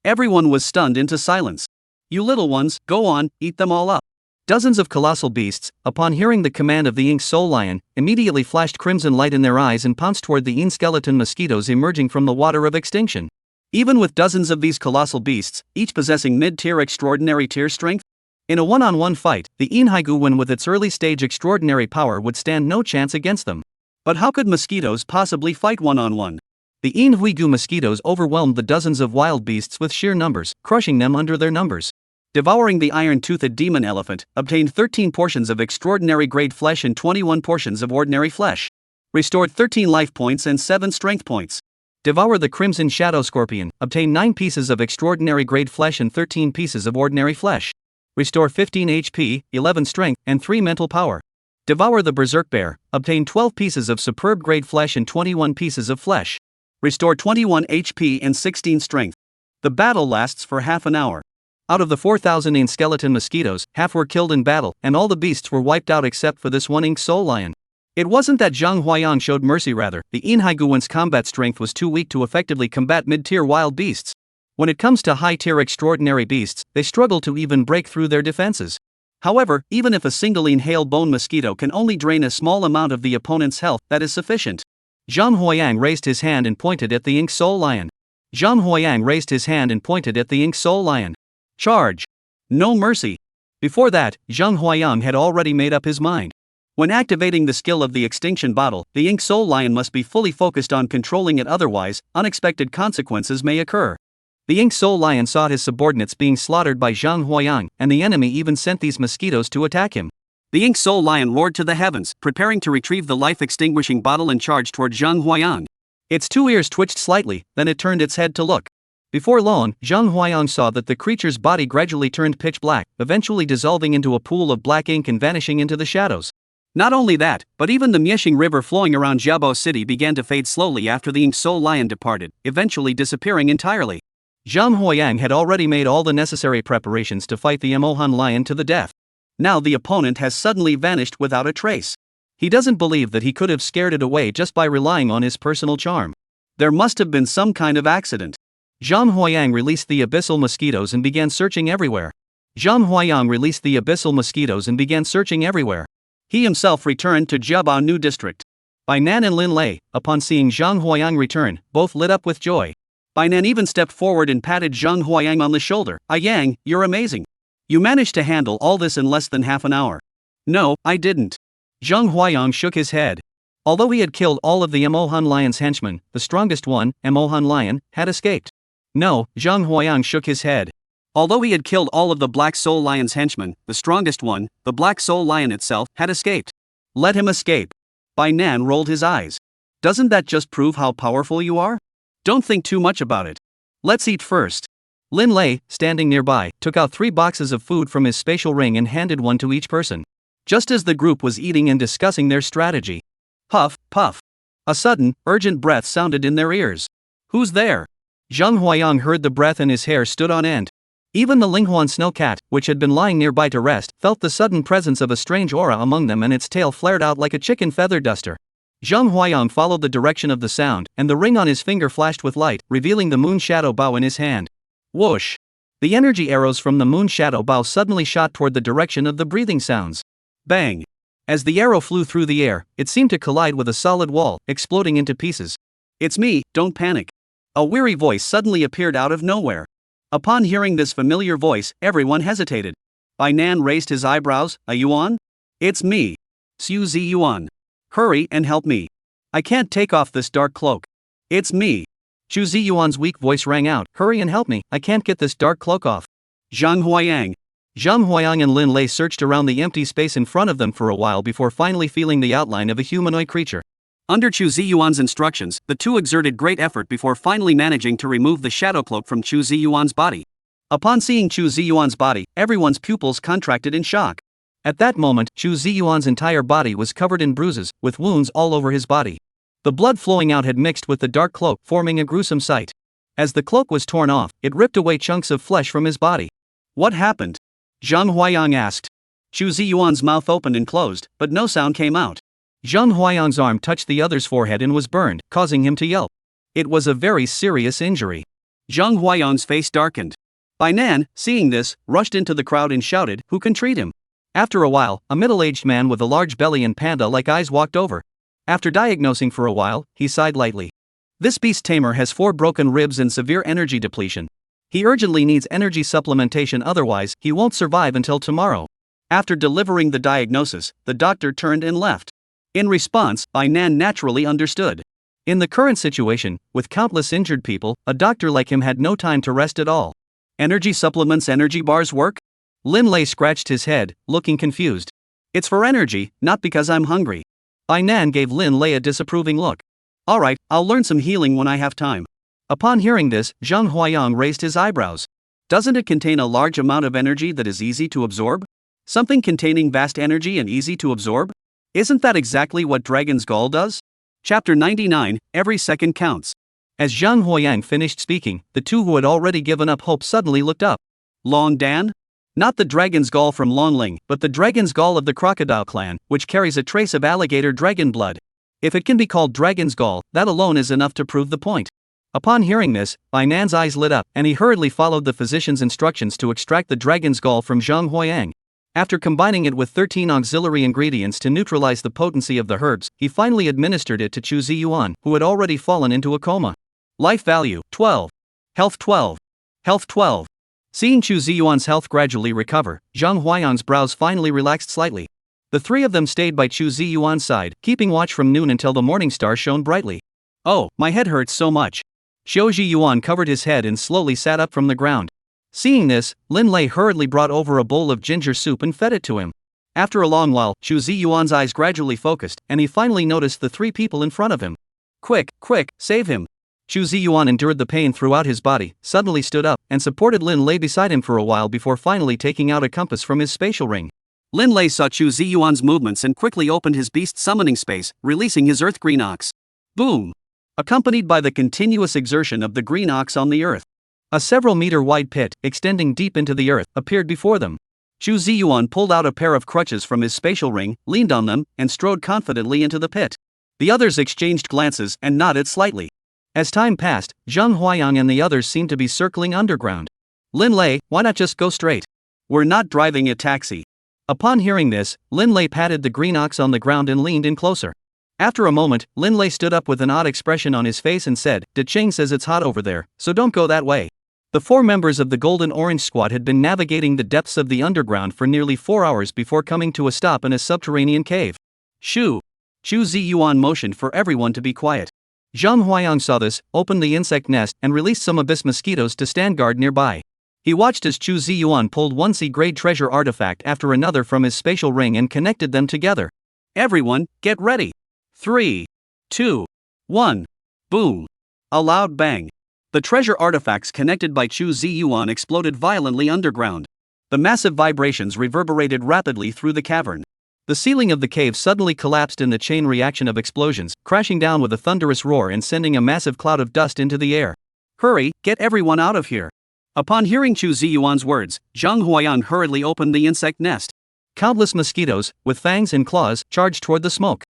Everyone was stunned into silence. You little ones, go on, eat them all up. Dozens of colossal beasts, upon hearing the command of the Ink Soul Lion, immediately flashed crimson light in their eyes and pounced toward the Yin skeleton mosquitoes emerging from the water of extinction. Even with dozens of these colossal beasts, each possessing mid-tier extraordinary tier strength, in a one-on-one fight, the Yin Haiguwen with its early-stage extraordinary power would stand no chance against them. But how could mosquitoes possibly fight one-on-one? The Yin Huigu mosquitoes overwhelmed the dozens of wild beasts with sheer numbers, crushing them under their numbers. Devouring the iron-toothed demon elephant, obtained 13 portions of extraordinary grade flesh and 21 portions of ordinary flesh. Restored 13 life points and 7 strength points. Devour the crimson shadow scorpion, obtain 9 pieces of extraordinary grade flesh and 13 pieces of ordinary flesh. Restore 15 HP, 11 strength, and 3 mental power. Devour the berserk bear, obtain 12 pieces of superb grade flesh and 21 pieces of flesh. Restore 21 HP and 16 strength. The battle lasts for half an hour. Out of the 4,000 Yin skeleton mosquitoes, half were killed in battle, and all the beasts were wiped out except for this one Ink Soul Lion. It wasn't that Zhang Huayang showed mercy, rather, the Yin Haiguwen's combat strength was too weak to effectively combat mid-tier wild beasts. When it comes to high-tier extraordinary beasts, they struggle to even break through their defenses. However, even if a single Yin hail bone mosquito can only drain a small amount of the opponent's health, that is sufficient. Zhang Huayang raised his hand and pointed at the Ink Soul Lion. Zhang Huayang raised his hand and pointed at the Ink Soul Lion. Charge! No mercy! Before that, Zhang Huayang had already made up his mind. When activating the skill of the extinction bottle, the Ink Soul Lion must be fully focused on controlling it, otherwise, unexpected consequences may occur. The Ink Soul Lion saw his subordinates being slaughtered by Zhang Huayang, and the enemy even sent these mosquitoes to attack him. The Ink Soul Lion roared to the heavens, preparing to retrieve the life-extinguishing bottle and charge toward Zhang Huayang. Its 2 ears twitched slightly, then it turned its head to look. Before long, Zhang Huayang saw that the creature's body gradually turned pitch black, eventually dissolving into a pool of black ink and vanishing into the shadows. Not only that, but even the Miexing River flowing around Jiabao City began to fade slowly after the Ink Soul Lion departed, eventually disappearing entirely. Zhang Huayang had already made all the necessary preparations to fight the Emohan Lion to the death. Now the opponent has suddenly vanished without a trace. He doesn't believe that he could have scared it away just by relying on his personal charm. There must have been some kind of accident. Zhang Huayang released the abyssal mosquitoes and began searching everywhere. Zhang Huayang released the abyssal mosquitoes and began searching everywhere. He himself returned to Jiabao New District. Bainan and Lin Lei, upon seeing Zhang Huayang return, both lit up with joy. Bainan even stepped forward and patted Zhang Huayang on the shoulder. Yang, you're amazing. You managed to handle all this in less than half an hour. No, I didn't. Zhang Huayang shook his head. Although he had killed all of the Emohan Lion's henchmen, the strongest one, Emohan Lion, had escaped. No, Zhang Huayang shook his head. Although he had killed all of the Black Soul Lion's henchmen, the strongest one, the Black Soul Lion itself, had escaped. Let him escape. Bainan rolled his eyes. Doesn't that just prove how powerful you are? Don't think too much about it. Let's eat first. Lin Lei, standing nearby, took out 3 boxes of food from his spatial ring and handed one to each person. Just as the group was eating and discussing their strategy. Puff, puff. A sudden, urgent breath sounded in their ears. Who's there? Zhang Huayang heard the breath and his hair stood on end. Even the Linghuan snow cat, which had been lying nearby to rest, felt the sudden presence of a strange aura among them and its tail flared out like a chicken feather duster. Zhang Huayang followed the direction of the sound, and the ring on his finger flashed with light, revealing the moon shadow bow in his hand. Whoosh! The energy arrows from the moon shadow bow suddenly shot toward the direction of the breathing sounds. Bang! As the arrow flew through the air, it seemed to collide with a solid wall, exploding into pieces. It's me, don't panic. A weary voice suddenly appeared out of nowhere. Upon hearing this familiar voice, everyone hesitated. Bai Nan raised his eyebrows. A Yuan? It's me. Xu Zi Yuan. Hurry and help me. I can't take off this dark cloak. It's me. Xu Zi Yuan's weak voice rang out. Hurry and help me, I can't get this dark cloak off. Zhang Huayang. Zhang Huayang and Lin Lei searched around the empty space in front of them for a while before finally feeling the outline of a humanoid creature. Under Chu Ziyuan's instructions, the two exerted great effort before finally managing to remove the shadow cloak from Chu Ziyuan's body. Upon seeing Chu Ziyuan's body, everyone's pupils contracted in shock. At that moment, Chu Ziyuan's entire body was covered in bruises, with wounds all over his body. The blood flowing out had mixed with the dark cloak, forming a gruesome sight. As the cloak was torn off, it ripped away chunks of flesh from his body. What happened? Zhang Huayang asked. Chu Ziyuan's mouth opened and closed, but no sound came out. Zhang Huayang's arm touched the other's forehead and was burned, causing him to yelp. It was a very serious injury. Zhang Huayang's face darkened. Bai Nan, seeing this, rushed into the crowd and shouted, "Who can treat him?" After a while, a middle-aged man with a large belly and panda-like eyes walked over. After diagnosing for a while, he sighed lightly. This beast tamer has 4 broken ribs and severe energy depletion. He urgently needs energy supplementation, otherwise, he won't survive until tomorrow. After delivering the diagnosis, the doctor turned and left. In response, Bai Nan naturally understood. In the current situation, with countless injured people, a doctor like him had no time to rest at all. Energy supplements, energy bars work? Lin Lei scratched his head, looking confused. It's for energy, not because I'm hungry. Bai Nan gave Lin Lei a disapproving look. Alright, I'll learn some healing when I have time. Upon hearing this, Zhang Huayang raised his eyebrows. Doesn't it contain a large amount of energy that is easy to absorb? Something containing vast energy and easy to absorb? Isn't that exactly what Dragon's Gall does? Chapter 99, Every Second Counts. As Zhang Huayang finished speaking, the two who had already given up hope suddenly looked up. Long Dan? Not the Dragon's Gall from Longling, but the Dragon's Gall of the Crocodile clan, which carries a trace of alligator dragon blood. If it can be called Dragon's Gall, that alone is enough to prove the point. Upon hearing this, Bai Nan's eyes lit up, and he hurriedly followed the physician's instructions to extract the Dragon's Gall from Zhang Huayang. After combining it with 13 auxiliary ingredients to neutralize the potency of the herbs, he finally administered it to Chu Ziyuan, who had already fallen into a coma. Life value, 12. Health 12. Health 12. Seeing Chu Ziyuan's health gradually recover, Zhang Huayang's brows finally relaxed slightly. The three of them stayed by Chu Ziyuan's side, keeping watch from noon until the morning star shone brightly. Oh, my head hurts so much. Xiu Ziyuan covered his head and slowly sat up from the ground. Seeing this, Lin Lei hurriedly brought over a bowl of ginger soup and fed it to him. After a long while, Chu Ziyuan's eyes gradually focused, and he finally noticed the 3 people in front of him. Quick, quick, save him. Chu Ziyuan endured the pain throughout his body, suddenly stood up, and supported Lin Lei beside him for a while before finally taking out a compass from his spatial ring. Lin Lei saw Chu Ziyuan's movements and quickly opened his beast summoning space, releasing his earth green ox. Boom! Accompanied by the continuous exertion of the green ox on the earth. A several-meter-wide pit, extending deep into the earth, appeared before them. Chu Ziyuan pulled out a pair of crutches from his spatial ring, leaned on them, and strode confidently into the pit. The others exchanged glances and nodded slightly. As time passed, Zhang Huayang and the others seemed to be circling underground. Lin Lei, why not just go straight? We're not driving a taxi. Upon hearing this, Lin Lei patted the green ox on the ground and leaned in closer. After a moment, Lin Lei stood up with an odd expression on his face and said, "De Cheng says it's hot over there, so don't go that way." The 4 members of the Golden Orange Squad had been navigating the depths of the underground for nearly 4 hours before coming to a stop in a subterranean cave. Shoo! Chu Ziyuan motioned for everyone to be quiet. Zhang Huayang saw this, opened the insect nest, and released some abyss mosquitoes to stand guard nearby. He watched as Chu Ziyuan pulled one C-grade treasure artifact after another from his spatial ring and connected them together. Everyone, get ready. 3, 2, 1. Boom! A loud bang. The treasure artifacts connected by Chu Ziyuan exploded violently underground. The massive vibrations reverberated rapidly through the cavern. The ceiling of the cave suddenly collapsed in the chain reaction of explosions, crashing down with a thunderous roar and sending a massive cloud of dust into the air. Hurry, get everyone out of here. Upon hearing Chu Ziyuan's words, Zhang Huayang hurriedly opened the insect nest. Countless mosquitoes, with fangs and claws, charged toward the smoke.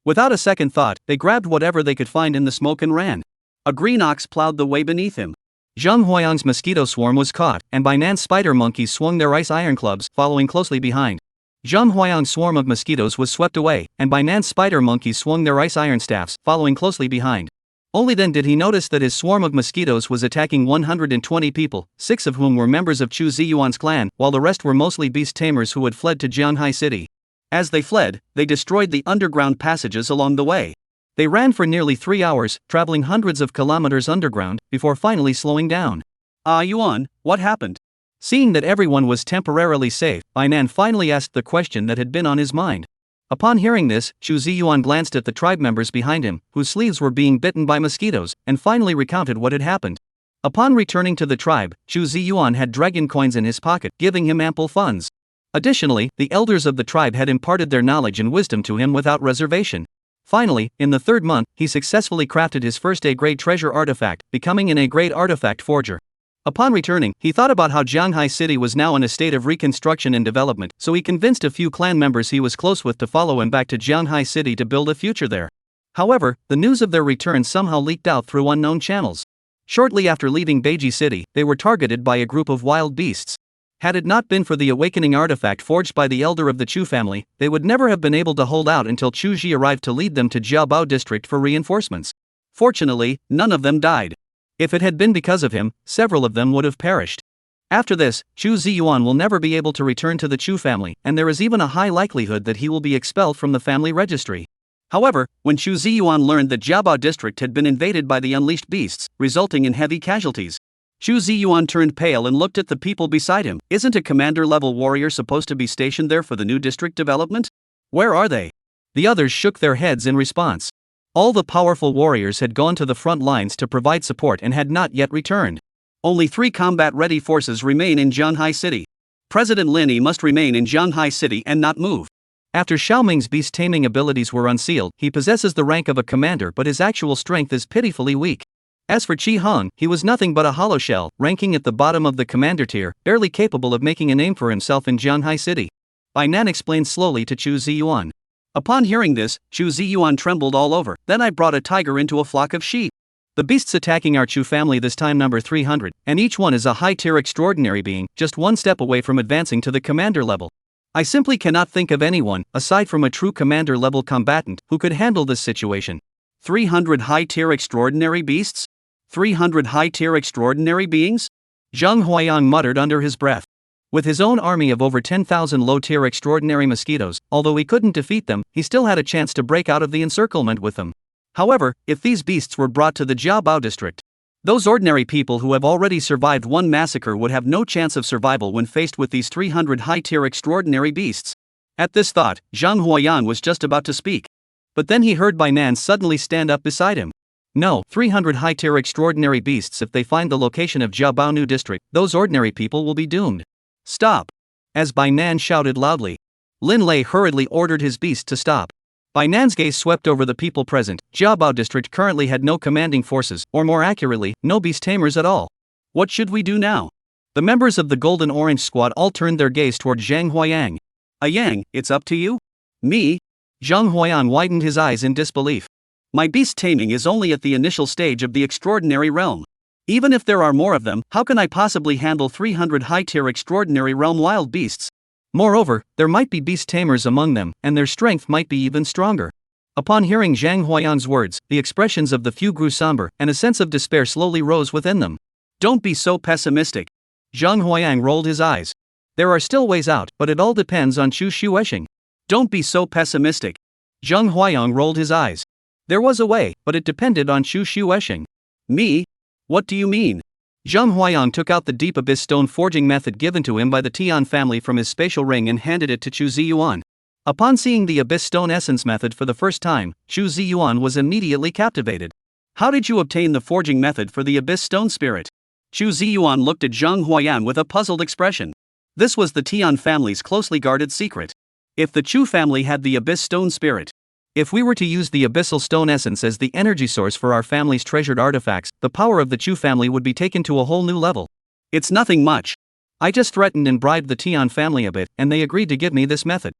Without a second thought, they grabbed whatever they could find in the smoke and ran. A green ox plowed the way beneath him. Zhang Huayang's mosquito swarm was caught, and Bai Nan's spider monkeys swung their ice iron clubs, following closely behind. Zhang Huayang's swarm of mosquitoes was swept away, and Bai Nan's spider monkeys swung their ice iron staffs, following closely behind. Only then did he notice that his swarm of mosquitoes was attacking 120 people, 6 of whom were members of Chu Ziyuan's clan, while the rest were mostly beast tamers who had fled to Jianghai City. As they fled, they destroyed the underground passages along the way. They ran for nearly 3 hours, traveling hundreds of kilometers underground, before finally slowing down. Ah Yuan, what happened? Seeing that everyone was temporarily safe, Bai Nan finally asked the question that had been on his mind. Upon hearing this, Chu Ziyuan glanced at the tribe members behind him, whose sleeves were being bitten by mosquitoes, and finally recounted what had happened. Upon returning to the tribe, Chu Ziyuan had dragon coins in his pocket, giving him ample funds. Additionally, the elders of the tribe had imparted their knowledge and wisdom to him without reservation. Finally, in the 3rd month, he successfully crafted his first A-grade treasure artifact, becoming an A-grade artifact forger. Upon returning, he thought about how Jianghai City was now in a state of reconstruction and development, so he convinced a few clan members he was close with to follow him back to Jianghai City to build a future there. However, the news of their return somehow leaked out through unknown channels. Shortly after leaving Beiji City, they were targeted by a group of wild beasts. Had it not been for the awakening artifact forged by the elder of the Chu family, they would never have been able to hold out until Chu Ji arrived to lead them to Jiaobao district for reinforcements. Fortunately, none of them died. If it had been because of him, several of them would have perished. After this, Chu Ziyuan will never be able to return to the Chu family, and there is even a high likelihood that he will be expelled from the family registry. However, when Chu Ziyuan learned that Jiaobao district had been invaded by the unleashed beasts, resulting in heavy casualties, Chu Ziyuan turned pale and looked at the people beside him. Isn't a commander-level warrior supposed to be stationed there for the new district development? Where are they? The others shook their heads in response. All the powerful warriors had gone to the front lines to provide support and had not yet returned. Only 3 combat-ready forces remain in Jianghai City. President Lin Yi must remain in Jianghai City and not move. After Xiaoming's beast-taming abilities were unsealed, he possesses the rank of a commander, but his actual strength is pitifully weak. As for Qi Hong, he was nothing but a hollow shell, ranking at the bottom of the commander tier, barely capable of making a name for himself in Jianghai City. Bai Nan explained slowly to Chu Ziyuan. Upon hearing this, Chu Ziyuan trembled all over. Then I brought a tiger into a flock of sheep. The beasts attacking our Chu family this time number 300, and each one is a high-tier extraordinary being, just one step away from advancing to the commander level. I simply cannot think of anyone, aside from a true commander-level combatant, who could handle this situation. 300 high-tier extraordinary beasts? 300 high-tier extraordinary beings? Zhang Huayang muttered under his breath. With his own army of over 10,000 low-tier extraordinary mosquitoes, although he couldn't defeat them, he still had a chance to break out of the encirclement with them. However, if these beasts were brought to the Jiaobao district, those ordinary people who have already survived one massacre would have no chance of survival when faced with these 300 high-tier extraordinary beasts. At this thought, Zhang Huayang was just about to speak. But then he heard Bai Nan suddenly stand up beside him. No, 300 high-tier extraordinary beasts. If they find the location of Jiaobao New district, those ordinary people will be doomed. Stop! As Bai Nan shouted loudly. Lin Lei hurriedly ordered his beast to stop. Bai Nan's gaze swept over the people present. Jiaobao district currently had no commanding forces, or more accurately, no beast tamers at all. What should we do now? The members of the Golden Orange Squad all turned their gaze toward Zhang Huayang. Yang, it's up to you? Me? Zhang Huayang widened his eyes in disbelief. My beast taming is only at the initial stage of the extraordinary realm. Even if there are more of them, how can I possibly handle 300 high-tier extraordinary realm wild beasts? Moreover, there might be beast tamers among them, and their strength might be even stronger. Upon hearing Zhang Huayang's words, the expressions of the few grew somber, and a sense of despair slowly rose within them. Don't be so pessimistic. Zhang Huayang rolled his eyes. There are still ways out, but it all depends on Chu Shuesheng. Don't be so pessimistic. Zhang Huayang rolled his eyes. There was a way, but it depended on Chu Shuesheng. Me? What do you mean? Zhang Huayang took out the deep abyss stone forging method given to him by the Tian family from his spatial ring and handed it to Chu Ziyuan. Upon seeing the abyss stone essence method for the first time, Chu Ziyuan was immediately captivated. How did you obtain the forging method for the abyss stone spirit? Chu Ziyuan looked at Zhang Huayang with a puzzled expression. This was the Tian family's closely guarded secret. If the Chu family had the abyss stone spirit, if we were to use the abyssal stone essence as the energy source for our family's treasured artifacts, the power of the Chu family would be taken to a whole new level. It's nothing much. I just threatened and bribed the Tian family a bit, and they agreed to give me this method.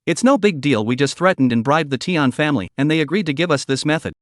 It's no big deal, we just threatened and bribed the Tian family, and they agreed to give us this method.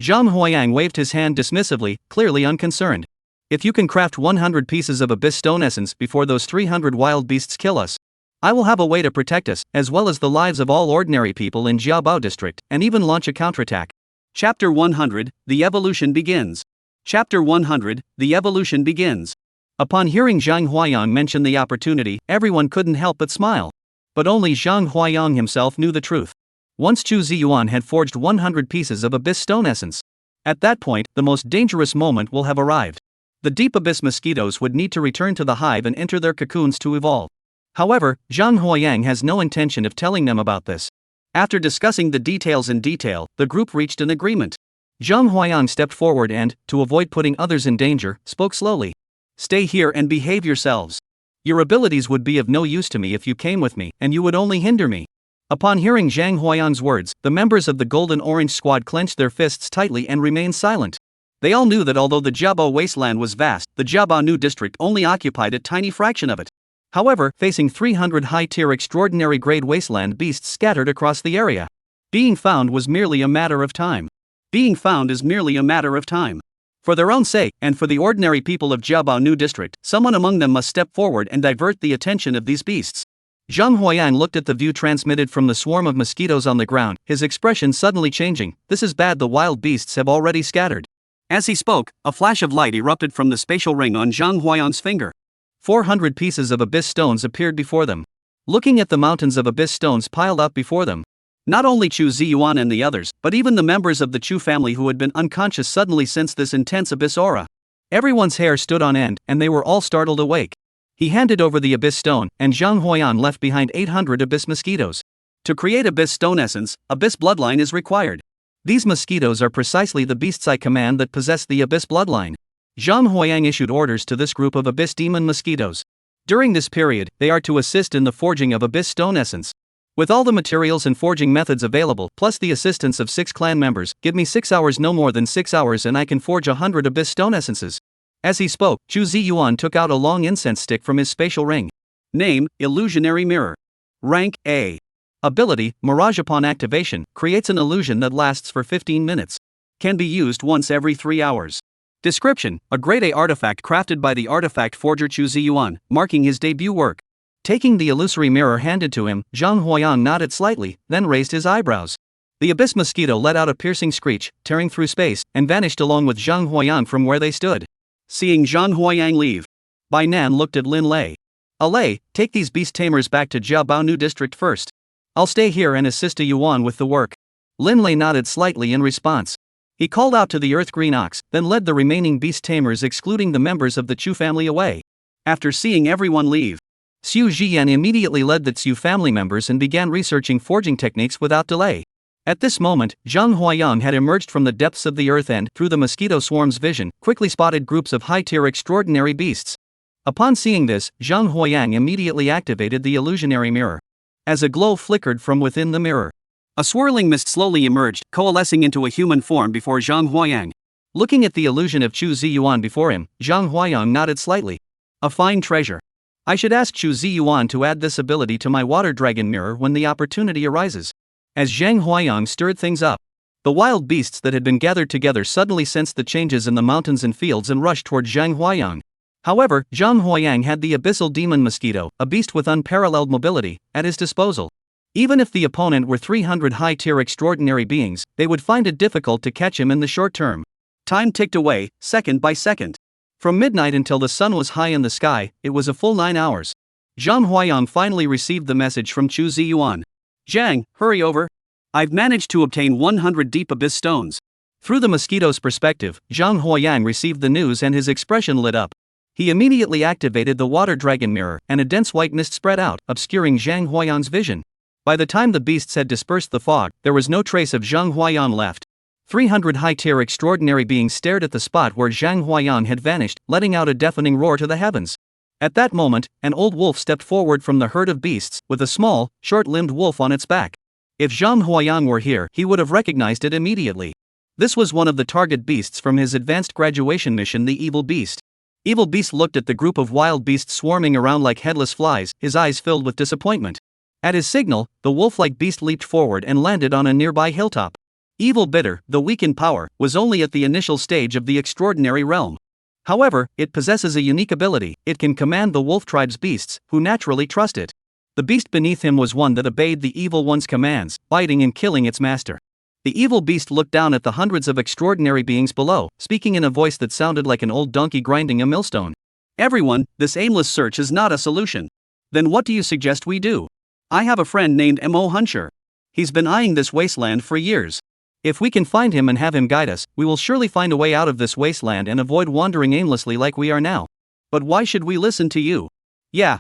Zhang Huayang waved his hand dismissively, clearly unconcerned. If you can craft 100 pieces of abyss stone essence before those 300 wild beasts kill us, I will have a way to protect us, as well as the lives of all ordinary people in Jiabao district, and even launch a counterattack. Chapter 100, The Evolution Begins. Chapter 100, The Evolution Begins. Upon hearing Zhang Huayang mention the opportunity, everyone couldn't help but smile. But only Zhang Huayang himself knew the truth. Once Chu Ziyuan had forged 100 pieces of abyss stone essence. At that point, the most dangerous moment will have arrived. The deep abyss mosquitoes would need to return to the hive and enter their cocoons to evolve. However, Zhang Huayang has no intention of telling them about this. After discussing the details in detail, the group reached an agreement. Zhang Huayang stepped forward and, to avoid putting others in danger, spoke slowly. Stay here and behave yourselves. Your abilities would be of no use to me if you came with me, and you would only hinder me. Upon hearing Zhang Huayang's words, the members of the Golden Orange Squad clenched their fists tightly and remained silent. They all knew that although the Jiabao Wasteland was vast, the Jiabao New District only occupied a tiny fraction of it. However, facing 300 high-tier extraordinary grade wasteland beasts scattered across the area, being found was merely a matter of time. Being found is merely a matter of time. For their own sake, and for the ordinary people of Jiabao New District, someone among them must step forward and divert the attention of these beasts. Zhang Huayang looked at the view transmitted from the swarm of mosquitoes on the ground, his expression suddenly changing. This is bad, the wild beasts have already scattered. As he spoke, a flash of light erupted from the spatial ring on Zhang Huayang's finger. 400 pieces of abyss stones appeared before them. Looking at the mountains of abyss stones piled up before them, not only Chu Ziyuan and the others, but even the members of the Chu family who had been unconscious suddenly sensed this intense abyss aura. Everyone's hair stood on end, and they were all startled awake. He handed over the abyss stone, and Zhang Huayang left behind 800 abyss mosquitoes. To create abyss stone essence, abyss bloodline is required. These mosquitoes are precisely the beasts I command that possess the abyss bloodline. Zhang Huayang issued orders to this group of abyss demon mosquitoes. During this period, they are to assist in the forging of abyss stone essence. With all the materials and forging methods available, plus the assistance of 6 clan members, give me 6 hours, no more than 6 hours, and I can forge 100 abyss stone essences. As he spoke, Chu Ziyuan took out a long incense stick from his spatial ring. Name, Illusionary Mirror. Rank, A. Ability, Mirage. Upon activation, creates an illusion that lasts for 15 minutes. Can be used once every 3 hours. Description, a grade A artifact crafted by the artifact forger Chu Ziyuan, marking his debut work. Taking the illusory mirror handed to him, Zhang Huayang nodded slightly, then raised his eyebrows. The abyss mosquito let out a piercing screech, tearing through space, and vanished along with Zhang Huayang from where they stood. Seeing Zhang Huayang leave, Bai Nan looked at Lin Lei. Lei, take these beast tamers back to Jiabao New District first. I'll stay here and assist Yuan with the work. Lin Lei nodded slightly in response. He called out to the Earth Green Ox, then led the remaining beast tamers excluding the members of the Chu family away. After seeing everyone leave, Xu Jian immediately led the Xu family members and began researching forging techniques without delay. At this moment, Zhang Huayang had emerged from the depths of the earth and, through the mosquito swarm's vision, quickly spotted groups of high-tier extraordinary beasts. Upon seeing this, Zhang Huayang immediately activated the illusionary mirror. As a glow flickered from within the mirror, a swirling mist slowly emerged, coalescing into a human form before Zhang Huayang. Looking at the illusion of Chu Ziyuan before him, Zhang Huayang nodded slightly. A fine treasure. I should ask Chu Ziyuan to add this ability to my water dragon mirror when the opportunity arises. As Zhang Huayang stirred things up, the wild beasts that had been gathered together suddenly sensed the changes in the mountains and fields and rushed toward Zhang Huayang. However, Zhang Huayang had the abyssal demon mosquito, a beast with unparalleled mobility, at his disposal. Even if the opponent were 300 high-tier extraordinary beings, they would find it difficult to catch him in the short term. Time ticked away, second by second. From midnight until the sun was high in the sky, it was a full 9 hours. Zhang Huayang finally received the message from Chu Ziyuan. Zhang, hurry over. I've managed to obtain 100 deep abyss stones. Through the mosquito's perspective, Zhang Huayang received the news and his expression lit up. He immediately activated the water dragon mirror, and a dense white mist spread out, obscuring Zhang Huayang's vision. By the time the beasts had dispersed the fog, there was no trace of Zhang Huayang left. 300 high-tier extraordinary beings stared at the spot where Zhang Huayang had vanished, letting out a deafening roar to the heavens. At that moment, an old wolf stepped forward from the herd of beasts, with a small, short-limbed wolf on its back. If Zhang Huayang were here, he would have recognized it immediately. This was one of the target beasts from his advanced graduation mission, the Evil Beast. Evil Beast looked at the group of wild beasts swarming around like headless flies, his eyes filled with disappointment. At his signal, the wolf-like beast leaped forward and landed on a nearby hilltop. Evil Bitter, though weak in power, was only at the initial stage of the extraordinary realm. However, it possesses a unique ability: it can command the wolf tribe's beasts, who naturally trust it. The beast beneath him was one that obeyed the evil one's commands, biting and killing its master. The evil beast looked down at the hundreds of extraordinary beings below, speaking in a voice that sounded like an old donkey grinding a millstone. Everyone, this aimless search is not a solution. Then what do you suggest we do? I have a friend named Mo Huncher. He's been eyeing this wasteland for years. If we can find him and have him guide us, we will surely find a way out of this wasteland and avoid wandering aimlessly like we are now. But why should we listen to you? Yeah,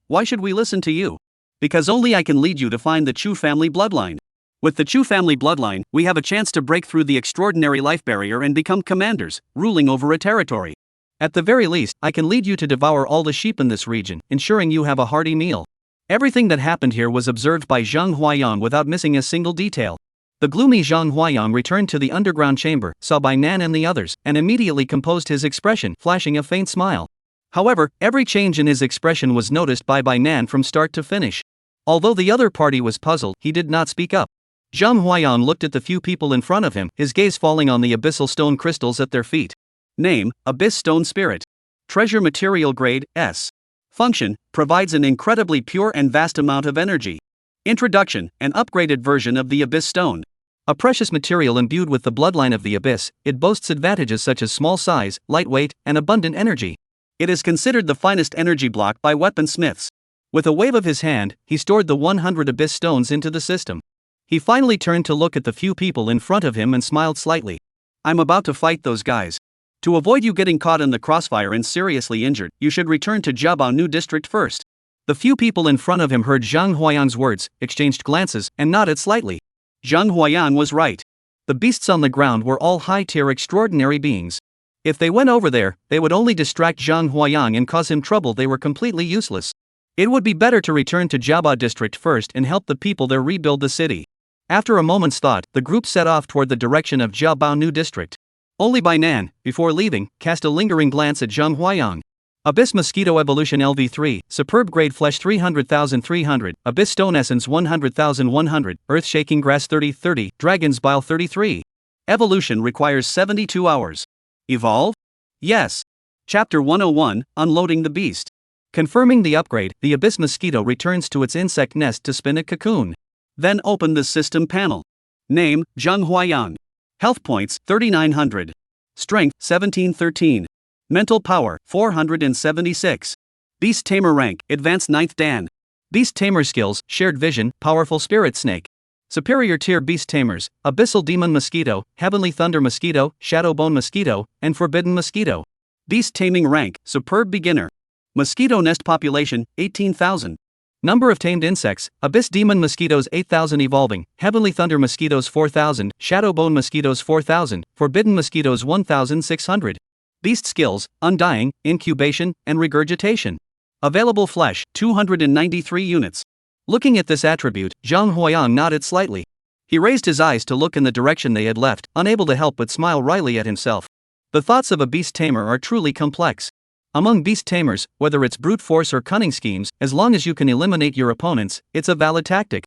why should we listen to you? Because only I can lead you to find the Chu family bloodline. With the Chu family bloodline, we have a chance to break through the extraordinary life barrier and become commanders, ruling over a territory. At the very least, I can lead you to devour all the sheep in this region, ensuring you have a hearty meal. Everything that happened here was observed by Zhang Huayang without missing a single detail. The gloomy Zhang Huayang returned to the underground chamber, saw Bai Nan and the others, and immediately composed his expression, flashing a faint smile. However, every change in his expression was noticed by Bai Nan from start to finish. Although the other party was puzzled, he did not speak up. Zhang Huayang looked at the few people in front of him, his gaze falling on the abyssal stone crystals at their feet. Name: Abyss Stone Spirit. Treasure Material Grade S. Function: provides an incredibly pure and vast amount of energy. Introduction: an upgraded version of the Abyss Stone. A precious material imbued with the bloodline of the Abyss, it boasts advantages such as small size, lightweight, and abundant energy. It is considered the finest energy block by weaponsmiths. With a wave of his hand, he stored the 100 Abyss Stones into the system. He finally turned to look at the few people in front of him and smiled slightly. I'm about to fight those guys. To avoid you getting caught in the crossfire and seriously injured, you should return to Jiabao New District first. The few people in front of him heard Zhang Huayang's words, exchanged glances, and nodded slightly. Zhang Huayang was right. The beasts on the ground were all high-tier extraordinary beings. If they went over there, they would only distract Zhang Huayang and cause him trouble. They were completely useless. It would be better to return to Jiabao District first and help the people there rebuild the city. After a moment's thought, the group set off toward the direction of Jiabao New District. Only Bai Nan, before leaving, cast a lingering glance at Zhang Huayang. Abyss Mosquito Evolution LV3, Superb Grade Flesh 300,300, Abyss Stone Essence 100,100, Earth Shaking Grass 30/30, Dragon's Bile 33. Evolution requires 72 hours. Evolve? Yes. Chapter 101, Unloading the Beast. Confirming the upgrade, the Abyss Mosquito returns to its insect nest to spin a cocoon. Then open the system panel. Name: Zhang Huayang. Health points: 3,900. Strength: 1713. Mental power: 476. Beast Tamer rank: Advanced 9th Dan. Beast Tamer skills: Shared Vision, Powerful Spirit Snake. Superior tier Beast Tamers: Abyssal Demon Mosquito, Heavenly Thunder Mosquito, Shadowbone Mosquito, and Forbidden Mosquito. Beast Taming rank: Superb Beginner. Mosquito nest population: 18,000. Number of tamed insects: Abyss Demon Mosquitoes 8,000, Evolving, Heavenly Thunder Mosquitoes 4,000, Shadowbone Mosquitoes 4,000, Forbidden Mosquitoes 1,600. Beast skills: Undying, Incubation, and Regurgitation. Available flesh: 293 units. Looking at this attribute, Zhang Huayang nodded slightly. He raised his eyes to look in the direction they had left, unable to help but smile wryly at himself. The thoughts of a beast tamer are truly complex. Among beast tamers, whether it's brute force or cunning schemes, as long as you can eliminate your opponents, it's a valid tactic.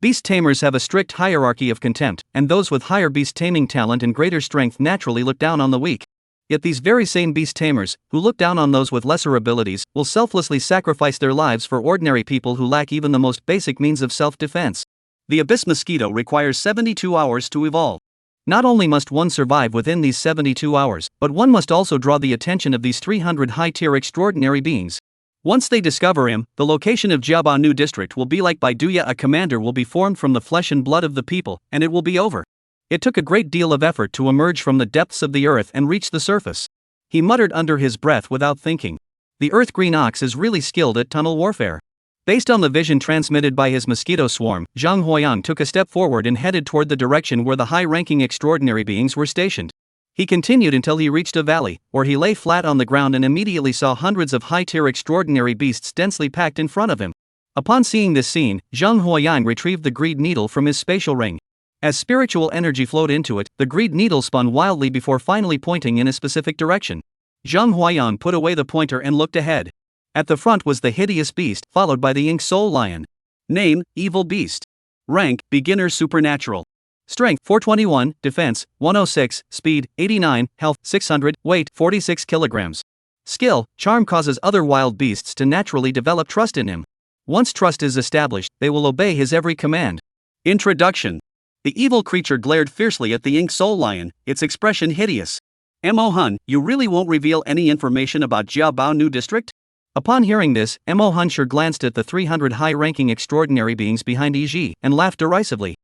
Beast tamers have a strict hierarchy of contempt, and those with higher beast taming talent and greater strength naturally look down on the weak. Yet these very same beast tamers, who look down on those with lesser abilities, will selflessly sacrifice their lives for ordinary people who lack even the most basic means of self-defense. The Abyss Mosquito requires 72 hours to evolve. Not only must one survive within these 72 hours, but one must also draw the attention of these 300 high-tier extraordinary beings. Once they discover him, the location of Jiabao New District will be like Baiduya. A commander will be formed from the flesh and blood of the people, and it will be over. It took a great deal of effort to emerge from the depths of the earth and reach the surface. He muttered under his breath without thinking. The Earth Green Ox is really skilled at tunnel warfare. Based on the vision transmitted by his mosquito swarm, Zhang Huayang took a step forward and headed toward the direction where the high-ranking extraordinary beings were stationed. He continued until he reached a valley, where he lay flat on the ground and immediately saw hundreds of high-tier extraordinary beasts densely packed in front of him. Upon seeing this scene, Zhang Huayang retrieved the greed needle from his spatial ring. As spiritual energy flowed into it, the greed needle spun wildly before finally pointing in a specific direction. Zhang Huayang put away the pointer and looked ahead. At the front was the hideous beast, followed by the Ink Soul Lion. Name, Evil Beast. Rank, Beginner Supernatural. Strength, 421, Defense, 106, Speed, 89, Health, 600, Weight, 46 kilograms. Skill, Charm causes other wild beasts to naturally develop trust in him. Once trust is established, they will obey his every command. Introduction. The evil creature glared fiercely at the Ink Soul Lion, its expression hideous. Mo Hun, you really won't reveal any information about Jia Bao New District? Upon hearing this, Mo Hun sure glanced at the 300 high-ranking extraordinary beings behind Yi and laughed derisively.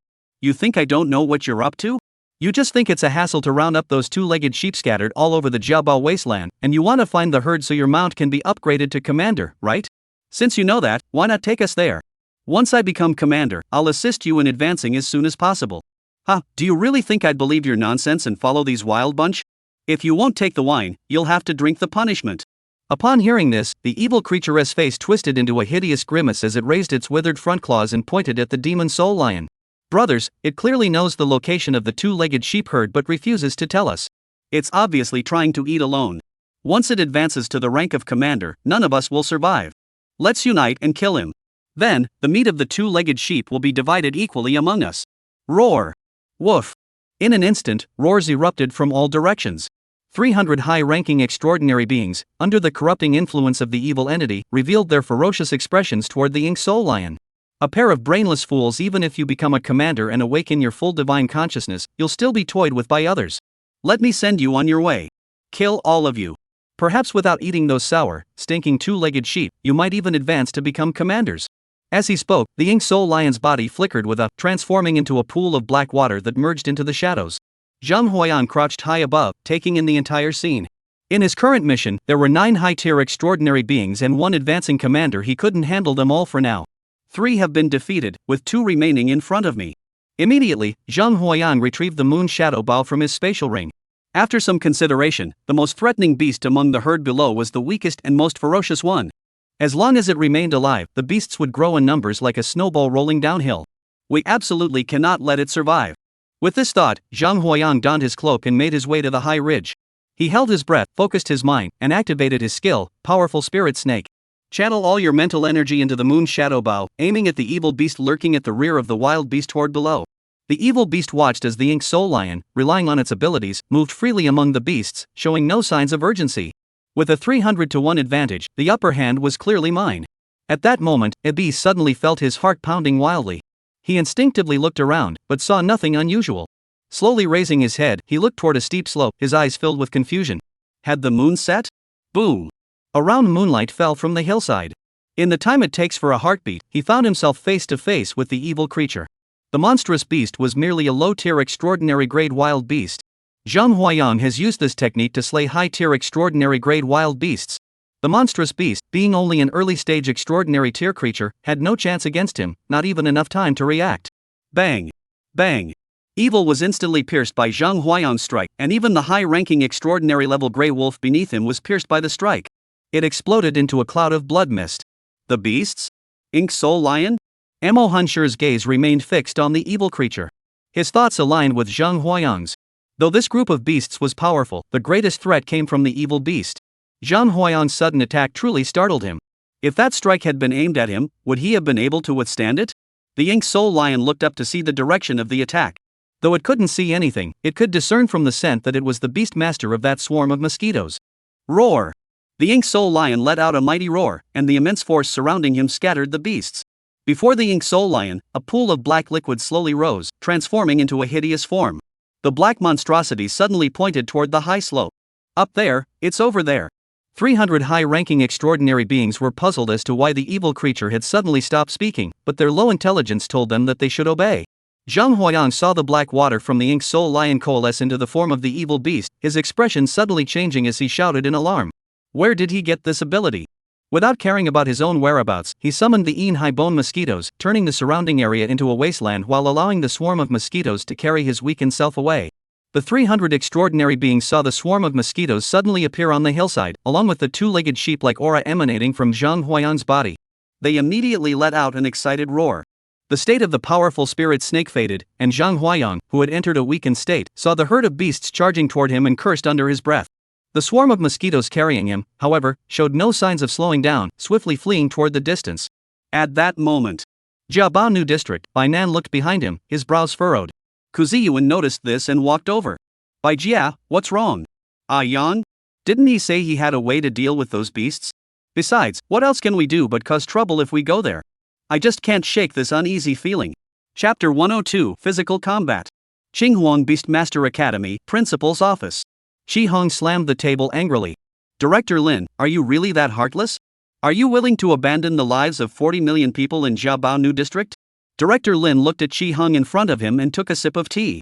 You think I don't know what you're up to? You just think it's a hassle to round up those two-legged sheep scattered all over the Jiabao Wasteland, and you want to find the herd so your mount can be upgraded to commander, right? Since you know that, why not take us there? Once I become commander, I'll assist you in advancing as soon as possible. Huh, do you really think I'd believe your nonsense and follow these wild bunch? If you won't take the wine, you'll have to drink the punishment. Upon hearing this, the evil creature's face twisted into a hideous grimace as it raised its withered front claws and pointed at the demon soul lion. Brothers, it clearly knows the location of the two-legged sheep herd but refuses to tell us. It's obviously trying to eat alone. Once it advances to the rank of commander, none of us will survive. Let's unite and kill him. Then, the meat of the two-legged sheep will be divided equally among us. Roar! Woof! In an instant, roars erupted from all directions. 300 high-ranking extraordinary beings, under the corrupting influence of the evil entity, revealed their ferocious expressions toward the Ink Soul Lion. A pair of brainless fools. Even if you become a commander and awaken your full divine consciousness, you'll still be toyed with by others. Let me send you on your way. Kill all of you. Perhaps without eating those sour, stinking two-legged sheep, you might even advance to become commanders. As he spoke, the Ink Soul Lion's body flickered with a, transforming into a pool of black water that merged into the shadows. Zhang Huayan crouched high above, taking in the entire scene. In his current mission, there were 9 high-tier extraordinary beings and 1 advancing commander. He couldn't handle them all for now. 3 have been defeated, with 2 remaining in front of me. Immediately, Zhang Huayan retrieved the moon shadow bow from his spatial ring. After some consideration, the most threatening beast among the herd below was the weakest and most ferocious one. As long as it remained alive, the beasts would grow in numbers like a snowball rolling downhill. We absolutely cannot let it survive. With this thought, Zhang Huayan donned his cloak and made his way to the high ridge. He held his breath, focused his mind, and activated his skill, Powerful Spirit Snake. Channel all your mental energy into the moon shadow bow, aiming at the evil beast lurking at the rear of the wild beast horde below. The evil beast watched as the Ink Soul Lion, relying on its abilities, moved freely among the beasts, showing no signs of urgency. With a 300-to-1 advantage, the upper hand was clearly mine. At that moment, Ibi suddenly felt his heart pounding wildly. He instinctively looked around, but saw nothing unusual. Slowly raising his head, he looked toward a steep slope, his eyes filled with confusion. Had the moon set? Boom! A round moonlight fell from the hillside. In the time it takes for a heartbeat, he found himself face to face with the evil creature. The monstrous beast was merely a low-tier extraordinary grade wild beast. Zhang Huayan has used this technique to slay high-tier extraordinary grade wild beasts. The monstrous beast, being only an early-stage extraordinary tier creature, had no chance against him, not even enough time to react. Bang! Bang! Evil was instantly pierced by Zhang Huayan's strike, and even the high-ranking extraordinary level grey wolf beneath him was pierced by the strike. It exploded into a cloud of blood mist. The beasts? Ink Soul Lion? Mo Hunsher's gaze remained fixed on the evil creature. His thoughts aligned with Zhang Huayan's. Though this group of beasts was powerful, the greatest threat came from the evil beast. Zhang Huayan's sudden attack truly startled him. If that strike had been aimed at him, would he have been able to withstand it? The Ink Soul Lion looked up to see the direction of the attack. Though it couldn't see anything, it could discern from the scent that it was the beast master of that swarm of mosquitoes. Roar! The Ink Soul Lion let out a mighty roar, and the immense force surrounding him scattered the beasts. Before the Ink Soul Lion, a pool of black liquid slowly rose, transforming into a hideous form. The black monstrosity suddenly pointed toward the high slope. Up there, it's over there. 300 high-ranking extraordinary beings were puzzled as to why the evil creature had suddenly stopped speaking, but their low intelligence told them that they should obey. Zhang Huayang saw the black water from the Ink Soul Lion coalesce into the form of the evil beast, his expression suddenly changing as he shouted in alarm. Where did he get this ability? Without caring about his own whereabouts, he summoned the high-bone mosquitoes, turning the surrounding area into a wasteland while allowing the swarm of mosquitoes to carry his weakened self away. The 300 extraordinary beings saw the swarm of mosquitoes suddenly appear on the hillside, along with the two-legged sheep-like aura emanating from Zhang Huayan's body. They immediately let out an excited roar. The state of the powerful spirit snake faded, and Zhang Huayang, who had entered a weakened state, saw the herd of beasts charging toward him and cursed under his breath. The swarm of mosquitoes carrying him, however, showed no signs of slowing down, swiftly fleeing toward the distance. At that moment, Jiabao New District. Bai Nan looked behind him, his brows furrowed. Kuziyuan noticed this and walked over. Bai Jia, what's wrong? Ah Yang? Didn't he say he had a way to deal with those beasts? Besides, what else can we do but cause trouble if we go there? I just can't shake this uneasy feeling. Chapter 102 Physical Combat. Qinghuang Beastmaster Academy, Principal's Office. Shi Hong slammed the table angrily. Director Lin, are you really that heartless? Are you willing to abandon the lives of 40 million people in Jiabao New District? Director Lin looked at Shi Hong in front of him and took a sip of tea.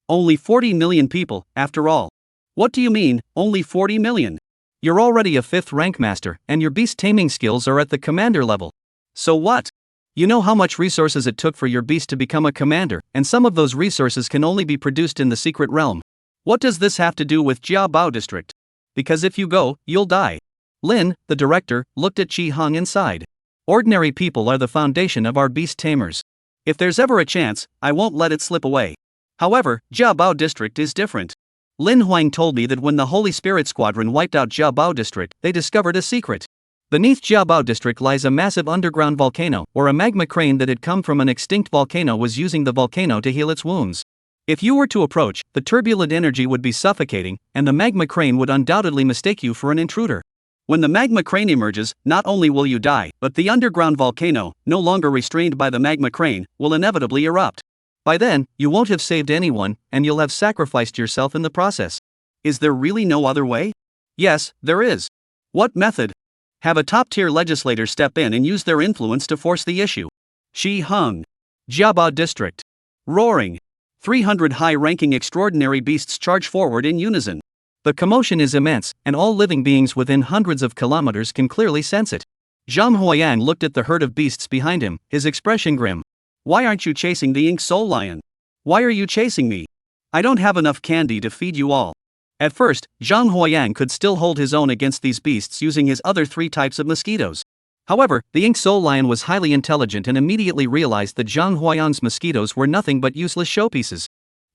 Only 40 million people, after all. What do you mean, only 40 million? You're already a 5th rank master, and your beast taming skills are at the commander level. So what? You know how much resources it took for your beast to become a commander, and some of those resources can only be produced in the secret realm. What does this have to do with Jiabao District? Because if you go, you'll die. Lin, the director, looked at Shi Hong and sighed. Ordinary people are the foundation of our beast tamers. If there's ever a chance, I won't let it slip away. However, Jiabao District is different. Lin Huang told me that when the Holy Spirit Squadron wiped out Jiabao District, they discovered a secret. Beneath Jiabao District lies a massive underground volcano, or a magma crane that had come from an extinct volcano was using the volcano to heal its wounds. If you were to approach, the turbulent energy would be suffocating, and the magma crane would undoubtedly mistake you for an intruder. When the magma crane emerges, not only will you die, but the underground volcano, no longer restrained by the magma crane, will inevitably erupt. By then, you won't have saved anyone, and you'll have sacrificed yourself in the process. Is there really no other way? Yes, there is. What method? Have a top-tier legislator step in and use their influence to force the issue. Shi Hong. Jiabao District. Roaring. 300 high-ranking extraordinary beasts charge forward in unison. The commotion is immense, and all living beings within hundreds of kilometers can clearly sense it. Zhang Huayang looked at the herd of beasts behind him, his expression grim. Why aren't you chasing the Ink Soul Lion? Why are you chasing me? I don't have enough candy to feed you all. At first, Zhang Huayang could still hold his own against these beasts using his other 3 types of mosquitoes. However, the Ink Soul Lion was highly intelligent and immediately realized that Zhang Huayang's mosquitoes were nothing but useless showpieces.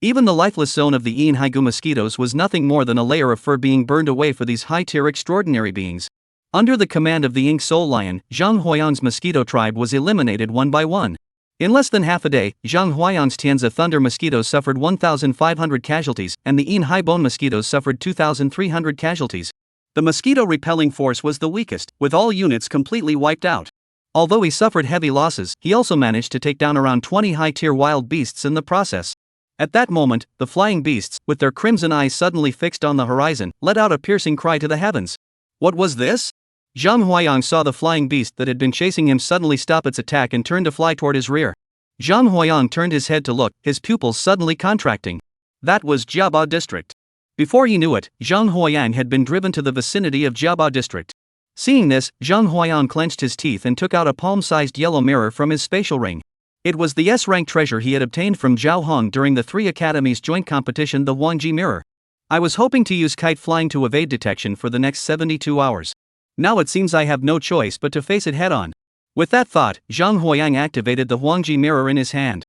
Even the lifeless zone of the Ian Haigu mosquitoes was nothing more than a layer of fur being burned away for these high-tier extraordinary beings. Under the command of the Ink Soul Lion, Zhang Huayang's mosquito tribe was eliminated one by one. In less than half a day, Zhang Huayang's Tianzi Thunder mosquitoes suffered 1,500 casualties, and the Ian Hai Bone mosquitoes suffered 2,300 casualties. The mosquito repelling force was the weakest, with all units completely wiped out. Although he suffered heavy losses, he also managed to take down around 20 high-tier wild beasts in the process. At that moment, the flying beasts, with their crimson eyes suddenly fixed on the horizon, let out a piercing cry to the heavens. What was this? Zhang Huayang saw the flying beast that had been chasing him suddenly stop its attack and turn to fly toward his rear. Zhang Huayang turned his head to look, his pupils suddenly contracting. That was Jiabao District. Before he knew it, Zhang Huayang had been driven to the vicinity of Jiabao District. Seeing this, Zhang Huayang clenched his teeth and took out a palm-sized yellow mirror from his spatial ring. It was the S-rank treasure he had obtained from Zhao Hong during the 3 academies' joint competition, the Huangji Mirror. I was hoping to use kite flying to evade detection for the next 72 hours. Now it seems I have no choice but to face it head-on. With that thought, Zhang Huayang activated the Huangji mirror in his hand.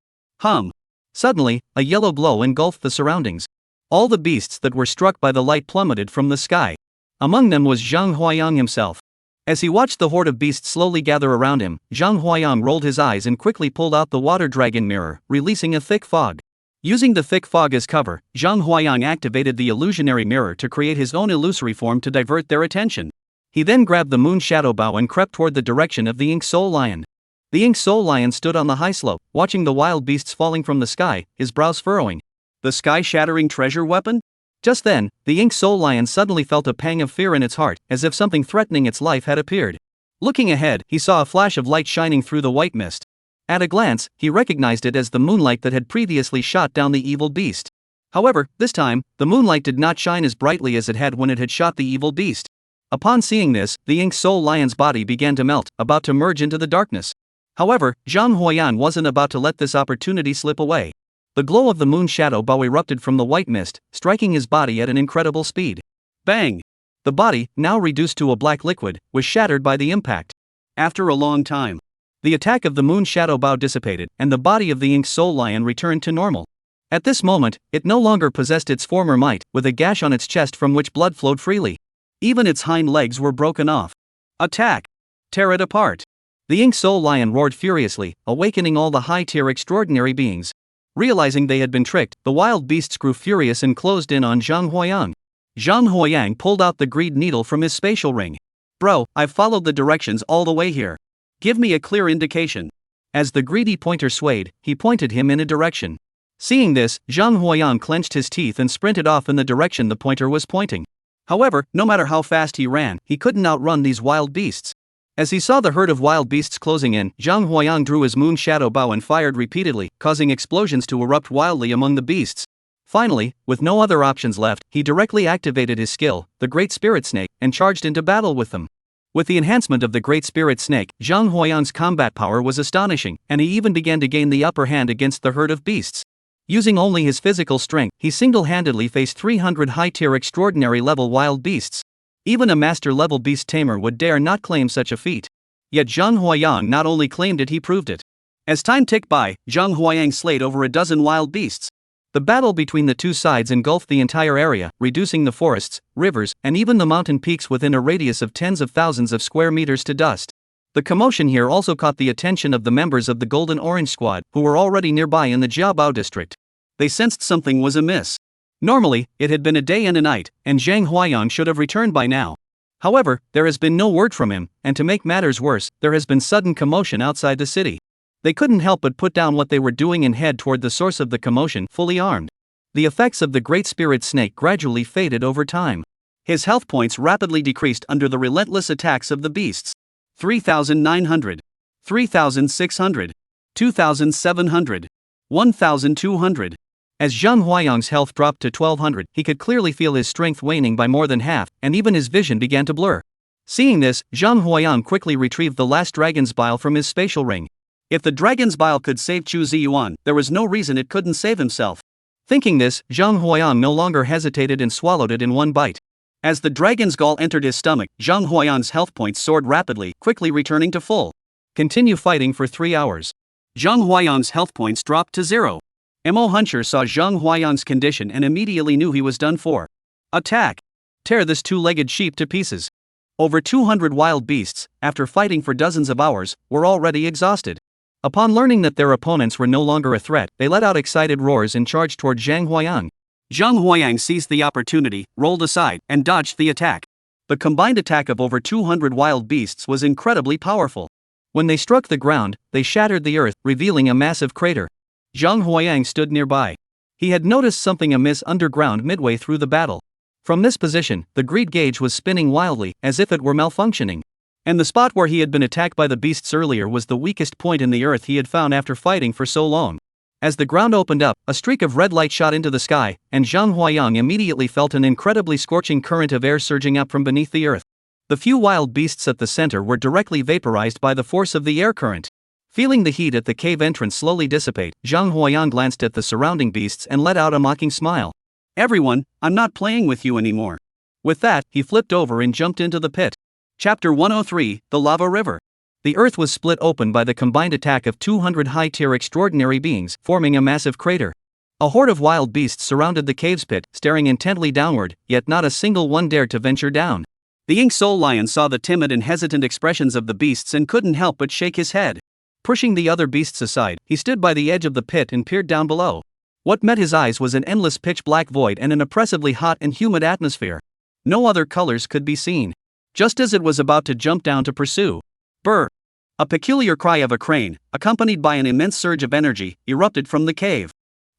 Suddenly, a yellow glow engulfed the surroundings. All the beasts that were struck by the light plummeted from the sky. Among them was Zhang Huayang himself. As he watched the horde of beasts slowly gather around him, Zhang Huayang rolled his eyes and quickly pulled out the water dragon mirror, releasing a thick fog. Using the thick fog as cover, Zhang Huayang activated the illusionary mirror to create his own illusory form to divert their attention. He then grabbed the moon shadow bow and crept toward the direction of the Ink Soul Lion. The Ink Soul Lion stood on the high slope, watching the wild beasts falling from the sky, his brows furrowing. The sky-shattering treasure weapon? Just then, the Ink Soul Lion suddenly felt a pang of fear in its heart, as if something threatening its life had appeared. Looking ahead, he saw a flash of light shining through the white mist. At a glance, he recognized it as the moonlight that had previously shot down the evil beast. However, this time, the moonlight did not shine as brightly as it had when it had shot the evil beast. Upon seeing this, the Ink Soul Lion's body began to melt, about to merge into the darkness. However, Zhang Huayang wasn't about to let this opportunity slip away. The glow of the moon shadow bow erupted from the white mist, striking his body at an incredible speed. Bang! The body, now reduced to a black liquid, was shattered by the impact. After a long time, the attack of the moon shadow bow dissipated, and the body of the Ink Soul Lion returned to normal. At this moment, it no longer possessed its former might, with a gash on its chest from which blood flowed freely. Even its hind legs were broken off. Attack! Tear it apart! The Ink Soul Lion roared furiously, awakening all the high-tier extraordinary beings. Realizing they had been tricked, the wild beasts grew furious and closed in on Zhang Huayang. Zhang Huayang pulled out the greed needle from his spatial ring. Bro, I've followed the directions all the way here. Give me a clear indication. As the greedy pointer swayed, he pointed him in a direction. Seeing this, Zhang Huayang clenched his teeth and sprinted off in the direction the pointer was pointing. However, no matter how fast he ran, he couldn't outrun these wild beasts. As he saw the herd of wild beasts closing in, Zhang Huayang drew his moon shadow bow and fired repeatedly, causing explosions to erupt wildly among the beasts. Finally, with no other options left, he directly activated his skill, the Great Spirit Snake, and charged into battle with them. With the enhancement of the Great Spirit Snake, Zhang Huayang's combat power was astonishing, and he even began to gain the upper hand against the herd of beasts. Using only his physical strength, he single-handedly faced 300 high-tier extraordinary-level wild beasts. Even a master-level beast tamer would dare not claim such a feat. Yet Zhang Huayang not only claimed it, he proved it. As time ticked by, Zhang Huayang slayed over a dozen wild beasts. The battle between the two sides engulfed the entire area, reducing the forests, rivers, and even the mountain peaks within a radius of tens of thousands of square meters to dust. The commotion here also caught the attention of the members of the Golden Orange Squad, who were already nearby in the Jiaobao district. They sensed something was amiss. Normally, it had been a day and a night, and Zhang Huayang should have returned by now. However, there has been no word from him, and to make matters worse, there has been sudden commotion outside the city. They couldn't help but put down what they were doing and head toward the source of the commotion, fully armed. The effects of the Great Spirit Snake gradually faded over time. His health points rapidly decreased under the relentless attacks of the beasts. 3,900, 3,600, 2,700, 1,200. As Zhang Huayang's health dropped to 1,200, he could clearly feel his strength waning by more than half, and even his vision began to blur. Seeing this, Zhang Huayang quickly retrieved the last dragon's bile from his spatial ring. If the dragon's bile could save Chu Ziyuan, there was no reason it couldn't save himself. Thinking this, Zhang Huayang no longer hesitated and swallowed it in one bite. As the dragon's gall entered his stomach, Zhang Huayang's health points soared rapidly, quickly returning to full. Continue fighting for 3 hours. Zhang Huayang's health points dropped to 0. Mo Huncher saw Zhang Huayang's condition and immediately knew he was done for. Attack! Tear this two-legged sheep to pieces. Over 200 wild beasts, after fighting for dozens of hours, were already exhausted. Upon learning that their opponents were no longer a threat, they let out excited roars and charged toward Zhang Huayang. Zhang Huayang seized the opportunity, rolled aside, and dodged the attack. The combined attack of over 200 wild beasts was incredibly powerful. When they struck the ground, they shattered the earth, revealing a massive crater. Zhang Huayang stood nearby. He had noticed something amiss underground midway through the battle. From this position, the greed gauge was spinning wildly, as if it were malfunctioning. And the spot where he had been attacked by the beasts earlier was the weakest point in the earth he had found after fighting for so long. As the ground opened up, a streak of red light shot into the sky, and Zhang Huayang immediately felt an incredibly scorching current of air surging up from beneath the earth. The few wild beasts at the center were directly vaporized by the force of the air current. Feeling the heat at the cave entrance slowly dissipate, Zhang Huayang glanced at the surrounding beasts and let out a mocking smile. Everyone, I'm not playing with you anymore. With that, he flipped over and jumped into the pit. Chapter 103, The Lava River. The earth was split open by the combined attack of 200 high-tier extraordinary beings, forming a massive crater. A horde of wild beasts surrounded the cave's pit, staring intently downward, yet not a single one dared to venture down. The Ink Soul Lion saw the timid and hesitant expressions of the beasts and couldn't help but shake his head. Pushing the other beasts aside, he stood by the edge of the pit and peered down below. What met his eyes was an endless pitch-black void and an oppressively hot and humid atmosphere. No other colors could be seen. Just as it was about to jump down to pursue. Brr! A peculiar cry of a crane, accompanied by an immense surge of energy, erupted from the cave.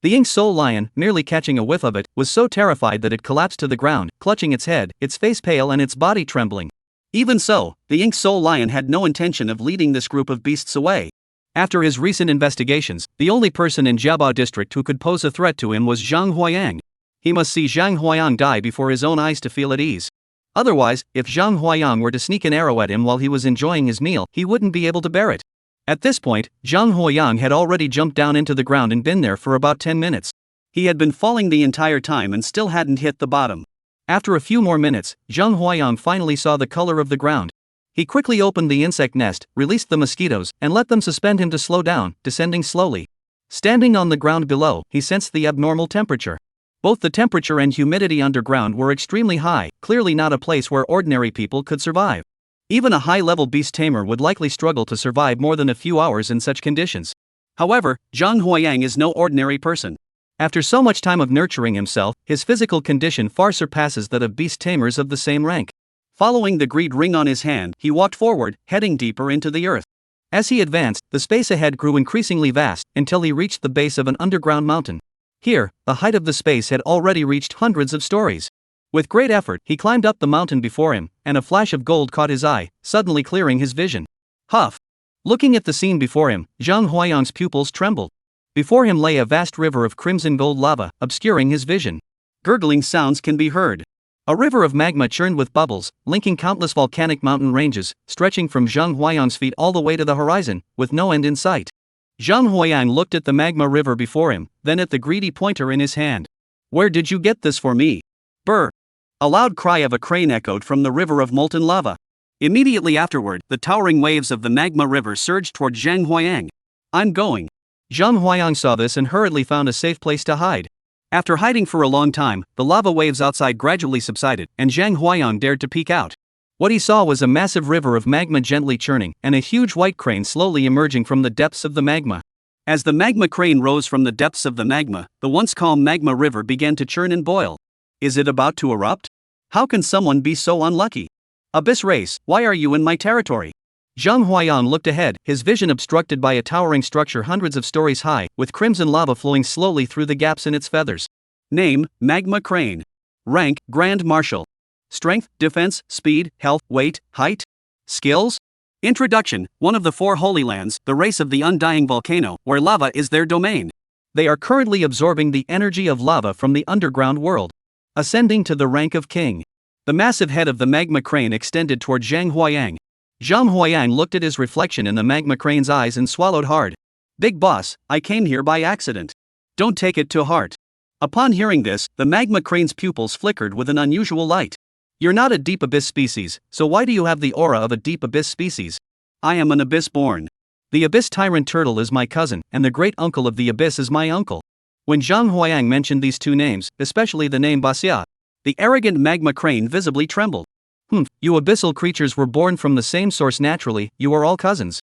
The Ink Soul Lion, merely catching a whiff of it, was so terrified that it collapsed to the ground, clutching its head, its face pale and its body trembling. Even so, the Ink Soul Lion had no intention of leading this group of beasts away. After his recent investigations, the only person in Jiaobao district who could pose a threat to him was Zhang Huayang. He must see Zhang Huayang die before his own eyes to feel at ease. Otherwise, if Zhang Huayang were to sneak an arrow at him while he was enjoying his meal, he wouldn't be able to bear it. At this point, Zhang Huayang had already jumped down into the ground and been there for about 10 minutes. He had been falling the entire time and still hadn't hit the bottom. After a few more minutes, Zhang Huayang finally saw the color of the ground. He quickly opened the insect nest, released the mosquitoes, and let them suspend him to slow down, descending slowly. Standing on the ground below, he sensed the abnormal temperature. Both the temperature and humidity underground were extremely high, clearly not a place where ordinary people could survive. Even a high-level beast tamer would likely struggle to survive more than a few hours in such conditions. However, Zhang Huayang is no ordinary person. After so much time of nurturing himself, his physical condition far surpasses that of beast tamers of the same rank. Following the greed ring on his hand, he walked forward, heading deeper into the earth. As he advanced, the space ahead grew increasingly vast, until he reached the base of an underground mountain. Here, the height of the space had already reached hundreds of stories. With great effort, he climbed up the mountain before him, and a flash of gold caught his eye, suddenly clearing his vision. Huff! Looking at the scene before him, Zhang Huayang's pupils trembled. Before him lay a vast river of crimson gold lava, obscuring his vision. Gurgling sounds can be heard. A river of magma churned with bubbles, linking countless volcanic mountain ranges, stretching from Zhang Huayang's feet all the way to the horizon, with no end in sight. Zhang Huayang looked at the magma river before him, then at the greedy pointer in his hand. Where did you get this for me? Brr! A loud cry of a crane echoed from the river of molten lava. Immediately afterward, the towering waves of the magma river surged toward Zhang Huayang. I'm going. Zhang Huayang saw this and hurriedly found a safe place to hide. After hiding for a long time, the lava waves outside gradually subsided, and Zhang Huayang dared to peek out. What he saw was a massive river of magma gently churning, and a huge white crane slowly emerging from the depths of the magma. As the magma crane rose from the depths of the magma, the once calm magma river began to churn and boil. Is it about to erupt? How can someone be so unlucky? Abyss race, why are you in my territory? Zhang Huayang looked ahead, his vision obstructed by a towering structure hundreds of stories high, with crimson lava flowing slowly through the gaps in its feathers. Name, Magma Crane. Rank, Grand Marshal. Strength, Defense, Speed, Health, Weight, Height. Skills? Introduction, one of the 4 Holy Lands, the race of the undying volcano, where lava is their domain. They are currently absorbing the energy of lava from the underground world. Ascending to the rank of King. The massive head of the magma crane extended toward Zhang Huayang. Zhang Huayang looked at his reflection in the magma crane's eyes and swallowed hard. Big boss, I came here by accident. Don't take it to heart. Upon hearing this, the magma crane's pupils flickered with an unusual light. You're not a deep abyss species, so why do you have the aura of a deep abyss species? I am an abyss born. The abyss tyrant turtle is my cousin, and the great uncle of the abyss is my uncle. When Zhang Huayang mentioned these 2 names, especially the name Basia, the arrogant magma crane visibly trembled. You abyssal creatures were born from the same source naturally, you are all cousins.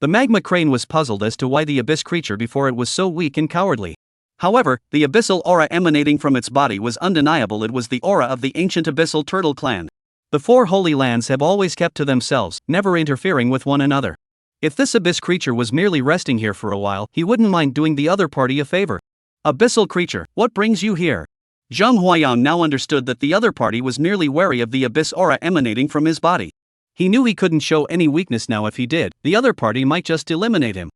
The magma crane was puzzled as to why the abyss creature before it was so weak and cowardly. However, the abyssal aura emanating from its body was undeniable. It was the aura of the ancient abyssal turtle clan. The 4 Holy Lands have always kept to themselves, never interfering with one another. If this abyss creature was merely resting here for a while, he wouldn't mind doing the other party a favor. Abyssal creature, what brings you here? Zhang Huayang now understood that the other party was merely wary of the abyss aura emanating from his body. He knew he couldn't show any weakness now. If he did, the other party might just eliminate him.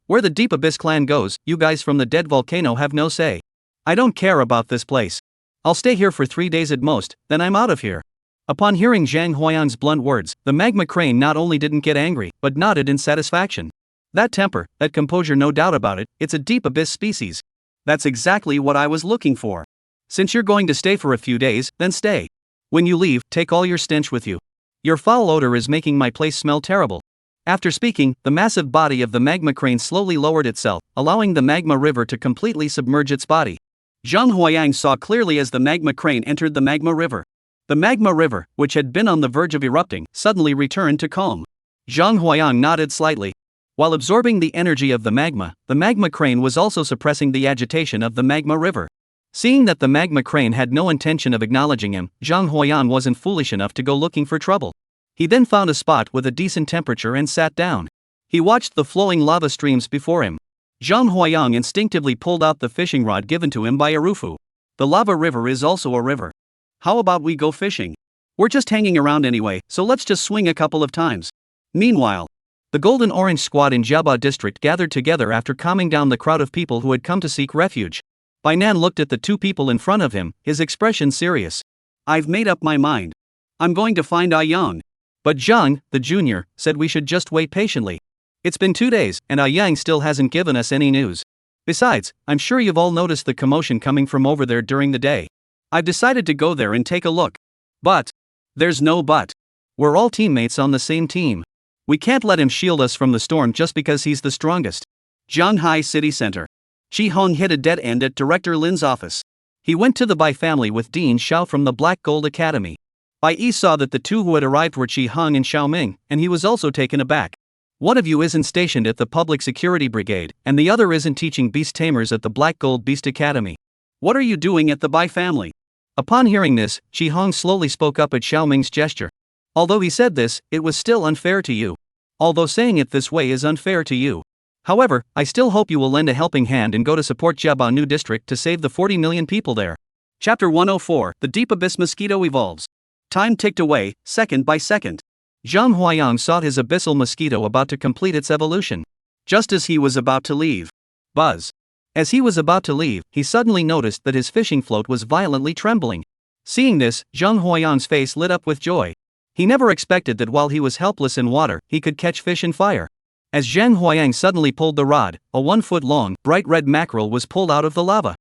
Where the Deep Abyss clan goes, you guys from the dead volcano have no say. I don't care about this place. I'll stay here for 3 days at most, then I'm out of here. Upon hearing Zhang Huayang's blunt words, the magma crane not only didn't get angry, but nodded in satisfaction. That temper, that composure, no doubt about it, it's a deep abyss species. That's exactly what I was looking for. Since you're going to stay for a few days, then stay. When you leave, take all your stench with you. Your foul odor is making my place smell terrible. After speaking, the massive body of the magma crane slowly lowered itself, allowing the magma river to completely submerge its body. Zhang Huayang saw clearly as the magma crane entered the magma river. The magma river, which had been on the verge of erupting, suddenly returned to calm. Zhang Huayang nodded slightly. While absorbing the energy of the magma crane was also suppressing the agitation of the magma river. Seeing that the magma crane had no intention of acknowledging him, Zhang Huayang wasn't foolish enough to go looking for trouble. He then found a spot with a decent temperature and sat down. He watched the flowing lava streams before him. Zhang Huayang instinctively pulled out the fishing rod given to him by Arufu. The lava river is also a river. How about we go fishing? We're just hanging around anyway, so let's just swing a couple of times. Meanwhile, the Golden Orange Squad in Jiaba district gathered together after calming down the crowd of people who had come to seek refuge. Bainan looked at the 2 people in front of him, his expression serious. I've made up my mind. I'm going to find Yang. But Zhang, the junior, said we should just wait patiently. It's been 2 days, and Yang still hasn't given us any news. Besides, I'm sure you've all noticed the commotion coming from over there during the day. I've decided to go there and take a look. But. There's no but. We're all teammates on the same team. We can't let him shield us from the storm just because he's the strongest. Zhanghai City Center. Shi Hong hit a dead end at Director Lin's office. He went to the Bai family with Dean Xiao from the Black Gold Academy. Bai Yi saw that the two who had arrived were Chi Hung and Xiao Ming, and he was also taken aback. One of you isn't stationed at the Public Security Brigade, and the other isn't teaching beast tamers at the Black Gold Beast Academy. What are you doing at the Bai family? Upon hearing this, Chi Hung slowly spoke up at Xiao Ming's gesture. Although he said this, it was still unfair to you. Although saying it this way is unfair to you. However, I still hope you will lend a helping hand and go to support Jiabao New District to save the 40 million people there. Chapter 104, The Deep Abyss Mosquito Evolves. Time ticked away, second by second. Zhang Huayang sought his abyssal mosquito about to complete its evolution. Just as he was about to leave. Buzz. As he was about to leave, he suddenly noticed that his fishing float was violently trembling. Seeing this, Zhang Huayang's face lit up with joy. He never expected that while he was helpless in water, he could catch fish in fire. As Zhang Huayang suddenly pulled the rod, a 1-foot-long, bright red mackerel was pulled out of the lava.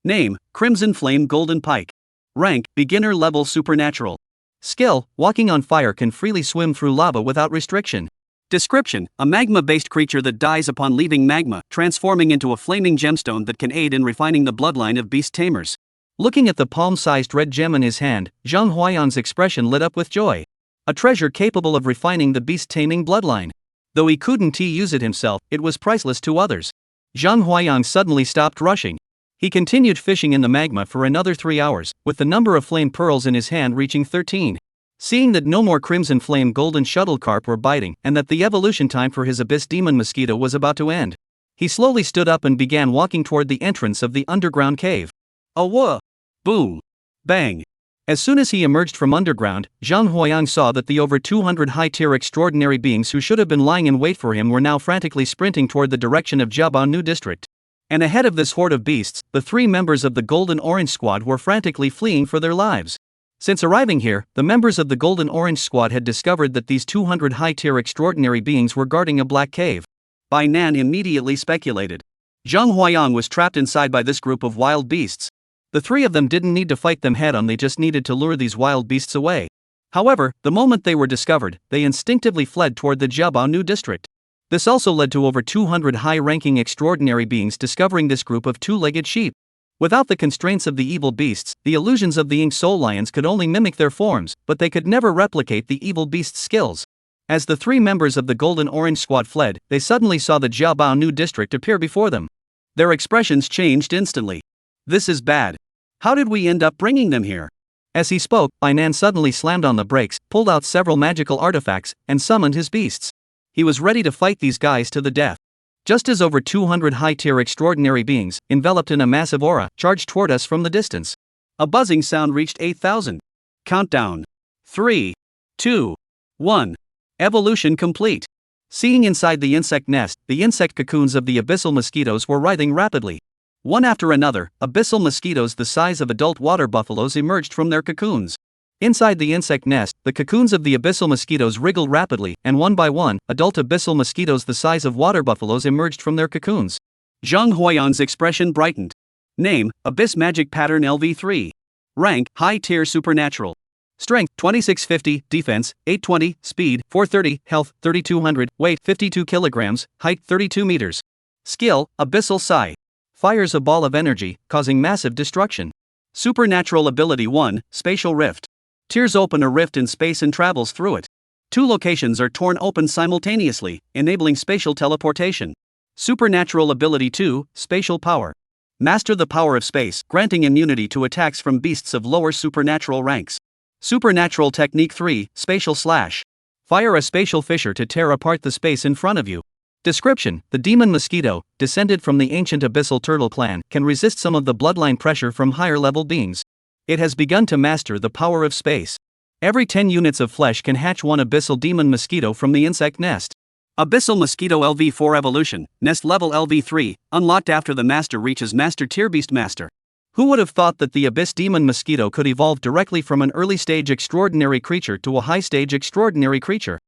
Name, Crimson Flame Golden Pike. Rank, Beginner Level Supernatural. Skill, walking on fire, can freely swim through lava without restriction. Description, a magma-based creature that dies upon leaving magma, transforming into a flaming gemstone that can aid in refining the bloodline of beast tamers. Looking at the palm-sized red gem in his hand, Zhang Huayang's expression lit up with joy. A treasure capable of refining the beast-taming bloodline. Though he couldn't use it himself, it was priceless to others. Zhang Huayang suddenly stopped rushing. He continued fishing in the magma for another 3 hours, with the number of flame pearls in his hand reaching 13. Seeing that no more crimson flame golden shuttlecarp were biting and that the evolution time for his abyss demon mosquito was about to end, he slowly stood up and began walking toward the entrance of the underground cave. Awah! Boom! Bang! As soon as he emerged from underground, Zhang Huayang saw that the over 200 high-tier extraordinary beings who should have been lying in wait for him were now frantically sprinting toward the direction of Jiabao New District. And ahead of this horde of beasts, the 3 members of the Golden Orange Squad were frantically fleeing for their lives. Since arriving here, the members of the Golden Orange Squad had discovered that these 200 high-tier extraordinary beings were guarding a black cave. Bai Nan immediately speculated. Zhang Huayang was trapped inside by this group of wild beasts. The 3 of them didn't need to fight them head-on, they just needed to lure these wild beasts away. However, the moment they were discovered, they instinctively fled toward the Jiabao New District. This also led to over 200 high-ranking extraordinary beings discovering this group of 2-legged sheep. Without the constraints of the evil beasts, the illusions of the Ink Soul Lions could only mimic their forms, but they could never replicate the evil beast's skills. As the 3 members of the Golden Orange Squad fled, they suddenly saw the Jiabao New District appear before them. Their expressions changed instantly. This is bad. How did we end up bringing them here? As he spoke, Bai Nan suddenly slammed on the brakes, pulled out several magical artifacts, and summoned his beasts. He was ready to fight these guys to the death. Just as over 200 high-tier extraordinary beings, enveloped in a massive aura, charged toward us from the distance. A buzzing sound reached 8,000. Countdown. 3, 2, 1. Evolution complete. Seeing inside the insect nest, the insect cocoons of the abyssal mosquitoes were writhing rapidly. One after another, abyssal mosquitoes the size of adult water buffaloes emerged from their cocoons. Inside the insect nest, the cocoons of the abyssal mosquitoes wriggled rapidly, and one by one, adult abyssal mosquitoes the size of water buffaloes emerged from their cocoons. Zhang Huayang's expression brightened. Name, Abyss Magic Pattern LV3. Rank, High Tier Supernatural. Strength, 2650, Defense, 820, Speed, 430, Health, 3200, Weight, 52 kilograms, Height, 32 meters. Skill, Abyssal Sigh. Fires a ball of energy, causing massive destruction. Supernatural Ability 1, Spatial Rift. Tears open a rift in space and travels through it. 2 locations are torn open simultaneously, enabling spatial teleportation. Supernatural Ability 2, Spatial Power. Master the power of space, granting immunity to attacks from beasts of lower supernatural ranks. Supernatural Technique 3, Spatial Slash. Fire a spatial fissure to tear apart the space in front of you. Description, the demon mosquito, descended from the ancient abyssal turtle clan, can resist some of the bloodline pressure from higher-level beings. It has begun to master the power of space. Every 10 units of flesh can hatch one abyssal demon mosquito from the insect nest. Abyssal Mosquito LV4 Evolution, Nest Level LV3, unlocked after the master reaches Master Tier Beast Master. Who would have thought that the Abyss Demon Mosquito could evolve directly from an early-stage extraordinary creature to a high-stage extraordinary creature?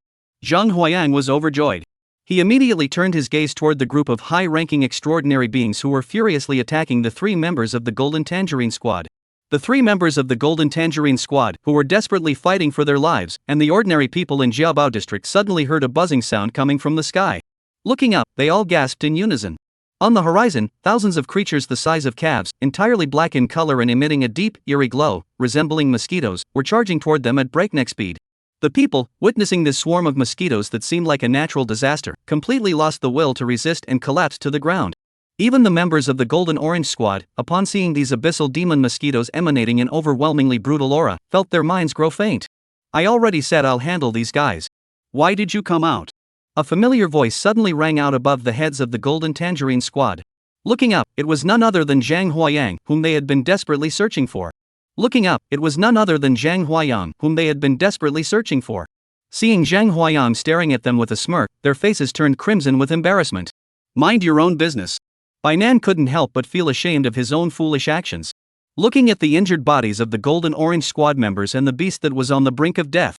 Zhang Huayang was overjoyed. He immediately turned his gaze toward the group of high-ranking extraordinary beings who were furiously attacking the 3 members of the Golden Tangerine Squad. The 3 members of the Golden Tangerine Squad, who were desperately fighting for their lives, and the ordinary people in Jiabao District suddenly heard a buzzing sound coming from the sky. Looking up, they all gasped in unison. On the horizon, thousands of creatures the size of calves, entirely black in color and emitting a deep, eerie glow, resembling mosquitoes, were charging toward them at breakneck speed. The people, witnessing this swarm of mosquitoes that seemed like a natural disaster, completely lost the will to resist and collapsed to the ground. Even the members of the Golden Orange Squad, upon seeing these abyssal demon mosquitoes emanating an overwhelmingly brutal aura, felt their minds grow faint. I already said I'll handle these guys. Why did you come out? A familiar voice suddenly rang out above the heads of the Golden Tangerine Squad. Looking up, it was none other than Zhang Huayang, whom they had been desperately searching for. Looking up, it was none other than Zhang Huayang, whom they had been desperately searching for. Seeing Zhang Huayang staring at them with a smirk, their faces turned crimson with embarrassment. Mind your own business. Bai Nan couldn't help but feel ashamed of his own foolish actions. Looking at the injured bodies of the Golden Orange Squad members and the beast that was on the brink of death,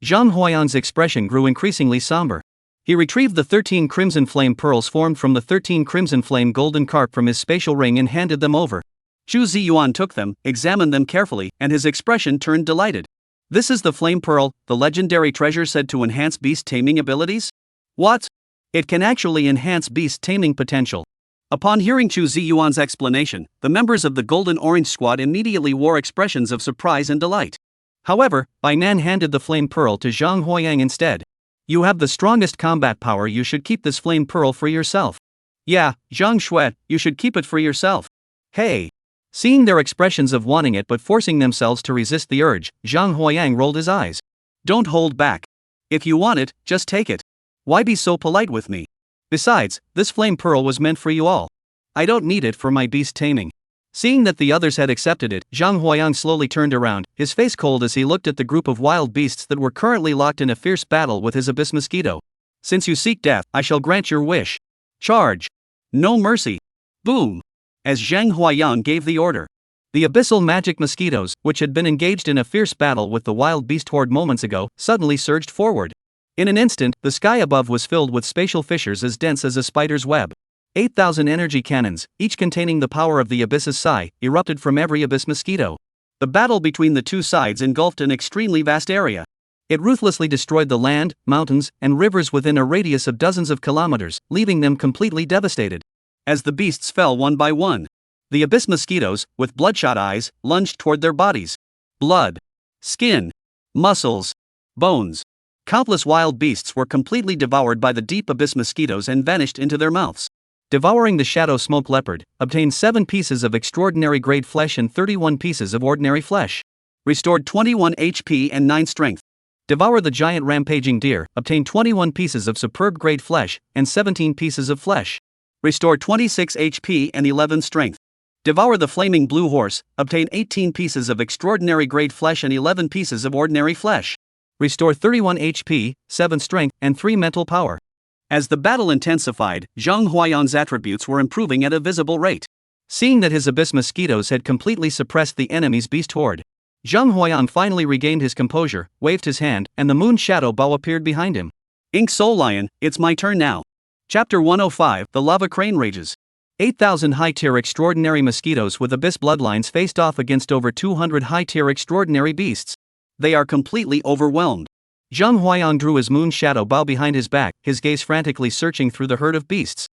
Zhang Huayang's expression grew increasingly somber. He retrieved the 13 crimson flame pearls formed from the 13 crimson flame golden carp from his spatial ring and handed them over. Zhu Ziyuan took them, examined them carefully, and his expression turned delighted. This is the flame pearl, the legendary treasure said to enhance beast taming abilities? What? It can actually enhance beast taming potential. Upon hearing Zhu Ziyuan's explanation, the members of the Golden Orange Squad immediately wore expressions of surprise and delight. However, Bai Nan handed the flame pearl to Zhang Huayang instead. You have the strongest combat power, you should keep this flame pearl for yourself. Yeah, Zhang Shui, you should keep it for yourself. Hey! Seeing their expressions of wanting it but forcing themselves to resist the urge, Zhang Huayang rolled his eyes. Don't hold back. If you want it, just take it. Why be so polite with me? Besides, this flame pearl was meant for you all. I don't need it for my beast taming. Seeing that the others had accepted it, Zhang Huayang slowly turned around, his face cold as he looked at the group of wild beasts that were currently locked in a fierce battle with his abyss mosquito. Since you seek death, I shall grant your wish. Charge! No mercy! Boom! As Zhang Huayang gave the order, the abyssal magic mosquitoes, which had been engaged in a fierce battle with the wild beast horde moments ago, suddenly surged forward. In an instant, the sky above was filled with spatial fissures as dense as a spider's web. 8,000 energy cannons, each containing the power of the abyss's Sai, erupted from every abyss mosquito. The battle between the two sides engulfed an extremely vast area. It ruthlessly destroyed the land, mountains, and rivers within a radius of dozens of kilometers, leaving them completely devastated. As the beasts fell one by one, the abyss mosquitoes, with bloodshot eyes, lunged toward their bodies. Blood, skin, muscles, bones. Countless wild beasts were completely devoured by the deep abyss mosquitoes and vanished into their mouths. Devouring the shadow smoke leopard, obtained 7 pieces of extraordinary grade flesh and 31 pieces of ordinary flesh. Restored 21 HP and 9 strength. Devour the giant rampaging deer, obtained 21 pieces of superb grade flesh and 17 pieces of flesh. Restored 26 HP and 11 strength. Devour the flaming blue horse, obtain 18 pieces of extraordinary grade flesh and 11 pieces of ordinary flesh. Restore 31 HP, 7 strength, and 3 mental power. As the battle intensified, Zhang Huayang's attributes were improving at a visible rate. Seeing that his abyss mosquitoes had completely suppressed the enemy's beast horde, Zhang Huayang finally regained his composure, waved his hand, and the moon shadow bow appeared behind him. Ink Soul Lion, it's my turn now. Chapter 105, The Lava Crane Rages. 8,000 high-tier extraordinary mosquitoes with abyss bloodlines faced off against over 200 high-tier extraordinary beasts. They are completely overwhelmed. Zhang Huayang drew his moon shadow bow behind his back, his gaze frantically searching through the herd of beasts.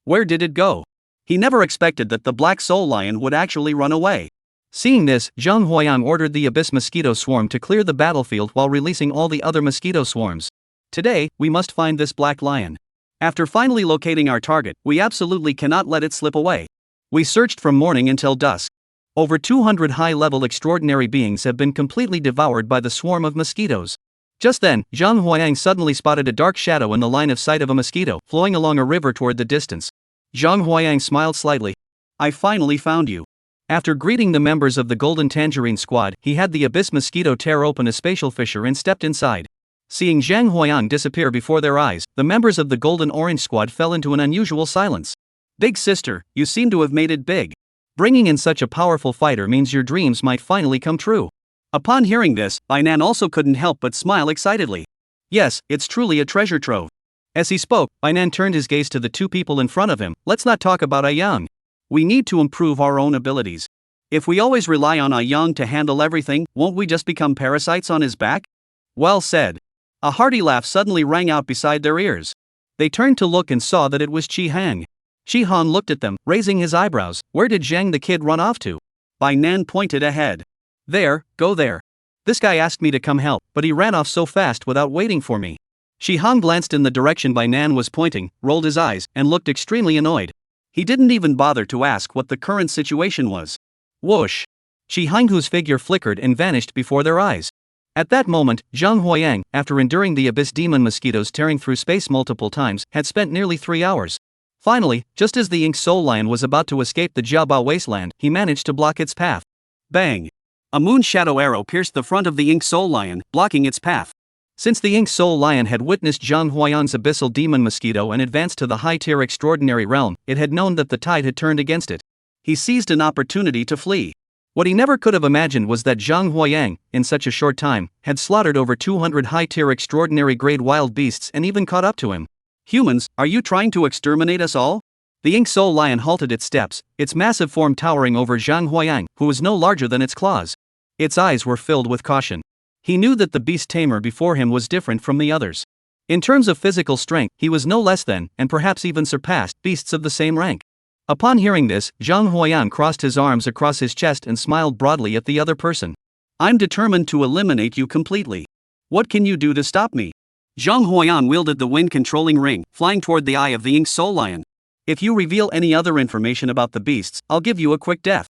Where did it go? He never expected that the Black Soul Lion would actually run away. Seeing this, Zhang Huayang ordered the abyss mosquito swarm to clear the battlefield while releasing all the other mosquito swarms. Today, we must find this black lion. After finally locating our target, we absolutely cannot let it slip away. We searched from morning until dusk. Over 200 high-level extraordinary beings have been completely devoured by the swarm of mosquitoes. Just then, Zhang Huayang suddenly spotted a dark shadow in the line of sight of a mosquito flowing along a river toward the distance. Zhang Huayang smiled slightly. I finally found you. After greeting the members of the Golden Tangerine Squad, he had the abyss mosquito tear open a spatial fissure and stepped inside. Seeing Zhang Huayang disappear before their eyes, the members of the Golden Orange Squad fell into an unusual silence. Big sister, you seem to have made it big. Bringing in such a powerful fighter means your dreams might finally come true. Upon hearing this, Bai Nan also couldn't help but smile excitedly. Yes, it's truly a treasure trove. As he spoke, Bai Nan turned his gaze to the two people in front of him. Let's not talk about Aiyang. We need to improve our own abilities. If we always rely on Aiyang to handle everything, won't we just become parasites on his back? Well said. A hearty laugh suddenly rang out beside their ears. They turned to look and saw that it was Chi Hang. Shi Han looked at them, raising his eyebrows. Where did Zhang the kid run off to? Bai Nan pointed ahead. There, go there. This guy asked me to come help, but he ran off so fast without waiting for me. Shi Han glanced in the direction Bai Nan was pointing, rolled his eyes, and looked extremely annoyed. He didn't even bother to ask what the current situation was. Whoosh! Shi Hanghu's figure flickered and vanished before their eyes. At that moment, Zhang Huayang, after enduring the abyss demon mosquitoes tearing through space multiple times, had spent nearly 3 hours. Finally, just as the Ink Soul Lion was about to escape the Jiabao Wasteland, he managed to block its path. Bang! A moon shadow arrow pierced the front of the Ink Soul Lion, blocking its path. Since the Ink Soul Lion had witnessed Zhang Huayang's abyssal demon mosquito and advanced to the high-tier extraordinary realm, it had known that the tide had turned against it. He seized an opportunity to flee. What he never could have imagined was that Zhang Huayang, in such a short time, had slaughtered over 200 high-tier extraordinary grade wild beasts and even caught up to him. Humans, are you trying to exterminate us all? The Ink Soul Lion halted its steps, its massive form towering over Zhang Huayang, who was no larger than its claws. Its eyes were filled with caution. He knew that the beast tamer before him was different from the others. In terms of physical strength, he was no less than, and perhaps even surpassed, beasts of the same rank. Upon hearing this, Zhang Huayang crossed his arms across his chest and smiled broadly at the other person. I'm determined to eliminate you completely. What can you do to stop me? Zhang Huayang wielded the wind-controlling ring, flying toward the eye of the Ink Soul Lion. If you reveal any other information about the beasts, I'll give you a quick death.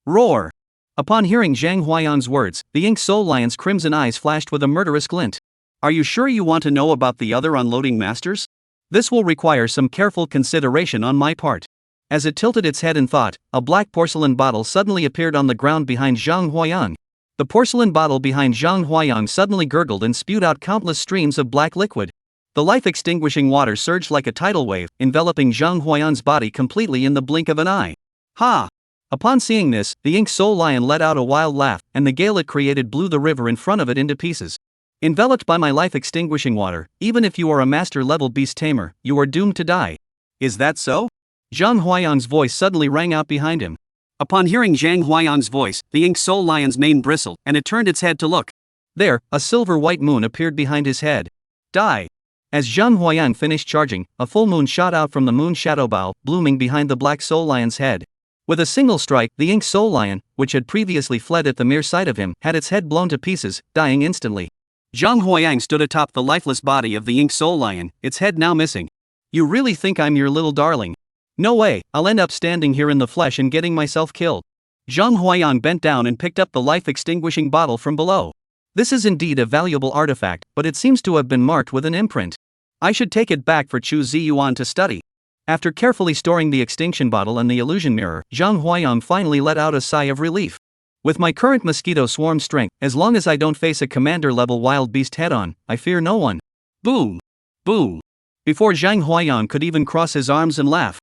Roar! Upon hearing Zhang Huayang's words, the Ink Soul Lion's crimson eyes flashed with a murderous glint. Are you sure you want to know about the other unloading masters? This will require some careful consideration on my part. As it tilted its head in thought, a black porcelain bottle suddenly appeared on the ground behind Zhang Huayang. The porcelain bottle behind Zhang Huayang suddenly gurgled and spewed out countless streams of black liquid. The life-extinguishing water surged like a tidal wave, enveloping Zhang Huayang's body completely in the blink of an eye. Ha! Upon seeing this, the Ink Soul Lion let out a wild laugh, and the gale it created blew the river in front of it into pieces. Enveloped by my life-extinguishing water, even if you are a master-level beast tamer, you are doomed to die. Is that so? Zhang Huayang's voice suddenly rang out behind him. Upon hearing Zhang Huayang's voice, the Ink Soul Lion's mane bristled, and it turned its head to look. There, a silver-white moon appeared behind his head. Die! As Zhang Huayang finished charging, a full moon shot out from the moon shadow bow, blooming behind the Black Soul Lion's head. With a single strike, the Ink Soul Lion, which had previously fled at the mere sight of him, had its head blown to pieces, dying instantly. Zhang Huayang stood atop the lifeless body of the Ink Soul Lion, its head now missing. You really think I'm your little darling? No way, I'll end up standing here in the flesh and getting myself killed. Zhang Huayang bent down and picked up the life-extinguishing bottle from below. This is indeed a valuable artifact, but it seems to have been marked with an imprint. I should take it back for Chu Ziyuan to study. After carefully storing the extinction bottle and the illusion mirror, Zhang Huayang finally let out a sigh of relief. With my current mosquito swarm strength, as long as I don't face a commander-level wild beast head-on, I fear no one. Boom! Boom! Before Zhang Huayang could even cross his arms and laugh.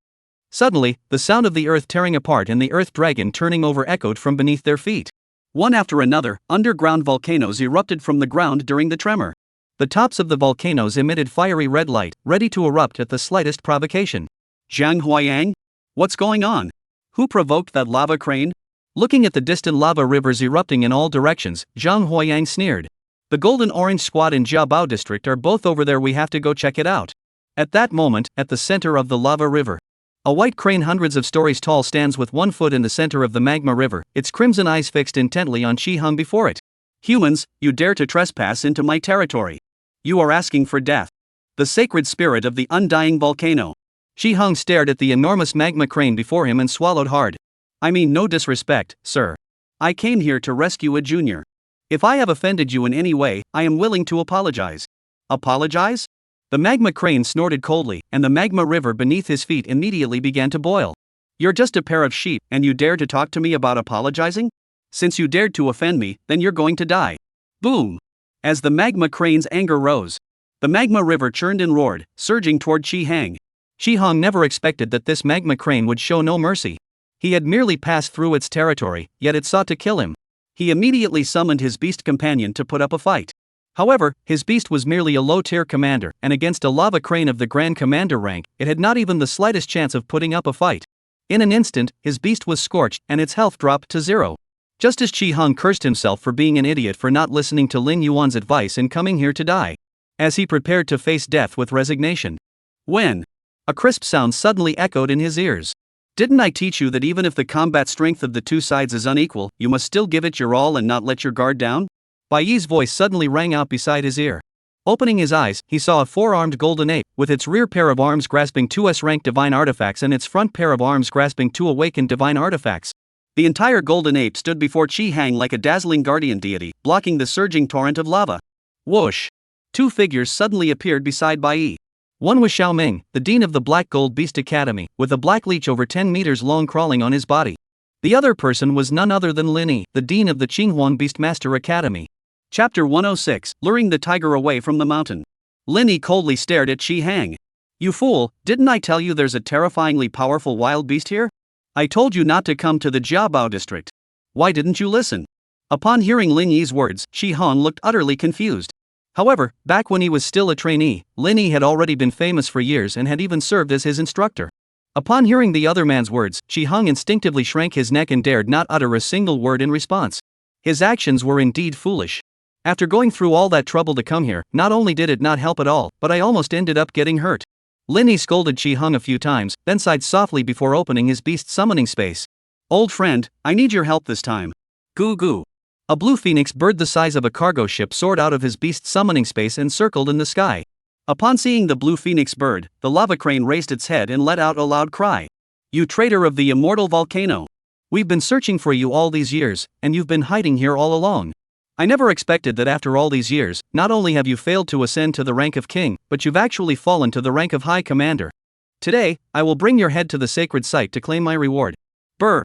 Suddenly, the sound of the earth tearing apart and the earth dragon turning over echoed from beneath their feet. One after another, underground volcanoes erupted from the ground during the tremor. The tops of the volcanoes emitted fiery red light, ready to erupt at the slightest provocation. Zhang Huayang? What's going on? Who provoked that lava crane? Looking at the distant lava rivers erupting in all directions, Zhang Huayang sneered. The Golden Orange Squad and Jiabao District are both over there, we have to go check it out. At that moment, at the center of the lava river, a white crane hundreds of stories tall stands with 1 foot in the center of the magma river, its crimson eyes fixed intently on Shi Hung before it. Humans, you dare to trespass into my territory. You are asking for death. The sacred spirit of the undying volcano. Shi Hung stared at the enormous magma crane before him and swallowed hard. I mean no disrespect, sir. I came here to rescue a junior. If I have offended you in any way, I am willing to apologize. Apologize? The magma crane snorted coldly, and the magma river beneath his feet immediately began to boil. You're just a pair of sheep, and you dare to talk to me about apologizing? Since you dared to offend me, then you're going to die. Boom! As the magma crane's anger rose, the magma river churned and roared, surging toward Shi Hang. Shi Hang never expected that this magma crane would show no mercy. He had merely passed through its territory, yet it sought to kill him. He immediately summoned his beast companion to put up a fight. However, his beast was merely a low-tier commander, and against a lava crane of the Grand Commander rank, it had not even the slightest chance of putting up a fight. In an instant, his beast was scorched, and its health dropped to 0. Just as Shi Hung cursed himself for being an idiot for not listening to Lin Yuan's advice and coming here to die. As he prepared to face death with resignation. When A crisp sound suddenly echoed in his ears. Didn't I teach you that even if the combat strength of the two sides is unequal, you must still give it your all and not let your guard down? Bai Yi's voice suddenly rang out beside his ear. Opening his eyes, he saw a four-armed golden ape, with its rear pair of arms grasping two S-rank divine artifacts and its front pair of arms grasping two awakened divine artifacts. The entire golden ape stood before Chi Hang like a dazzling guardian deity, blocking the surging torrent of lava. Whoosh! Two figures suddenly appeared beside Bai Yi. One was Xiao Ming, the dean of the Black Gold Beast Academy, with a black leech over 10 meters long crawling on his body. The other person was none other than Lin Yi, the dean of the Qinghuan Beastmaster Academy. Chapter 106, Luring the Tiger Away from the Mountain. Lin Yi coldly stared at Chi Hang. You fool, didn't I tell you there's a terrifyingly powerful wild beast here? I told you not to come to the Jiabao district. Why didn't you listen? Upon hearing Lin Yi's words, Shi Han looked utterly confused. However, back when he was still a trainee, Lin Yi had already been famous for years and had even served as his instructor. Upon hearing the other man's words, Shi Han instinctively shrank his neck and dared not utter a single word in response. His actions were indeed foolish. After going through all that trouble to come here, not only did it not help at all, but I almost ended up getting hurt. Lin Yi scolded Chi Hung a few times, then sighed softly before opening his beast summoning space. Old friend, I need your help this time. Goo goo. A blue phoenix bird the size of a cargo ship soared out of his beast summoning space and circled in the sky. Upon seeing the blue phoenix bird, the lava crane raised its head and let out a loud cry. You traitor of the immortal volcano! We've been searching for you all these years, and you've been hiding here all along. I never expected that after all these years, not only have you failed to ascend to the rank of king, but you've actually fallen to the rank of high commander. Today, I will bring your head to the sacred site to claim my reward. Brr!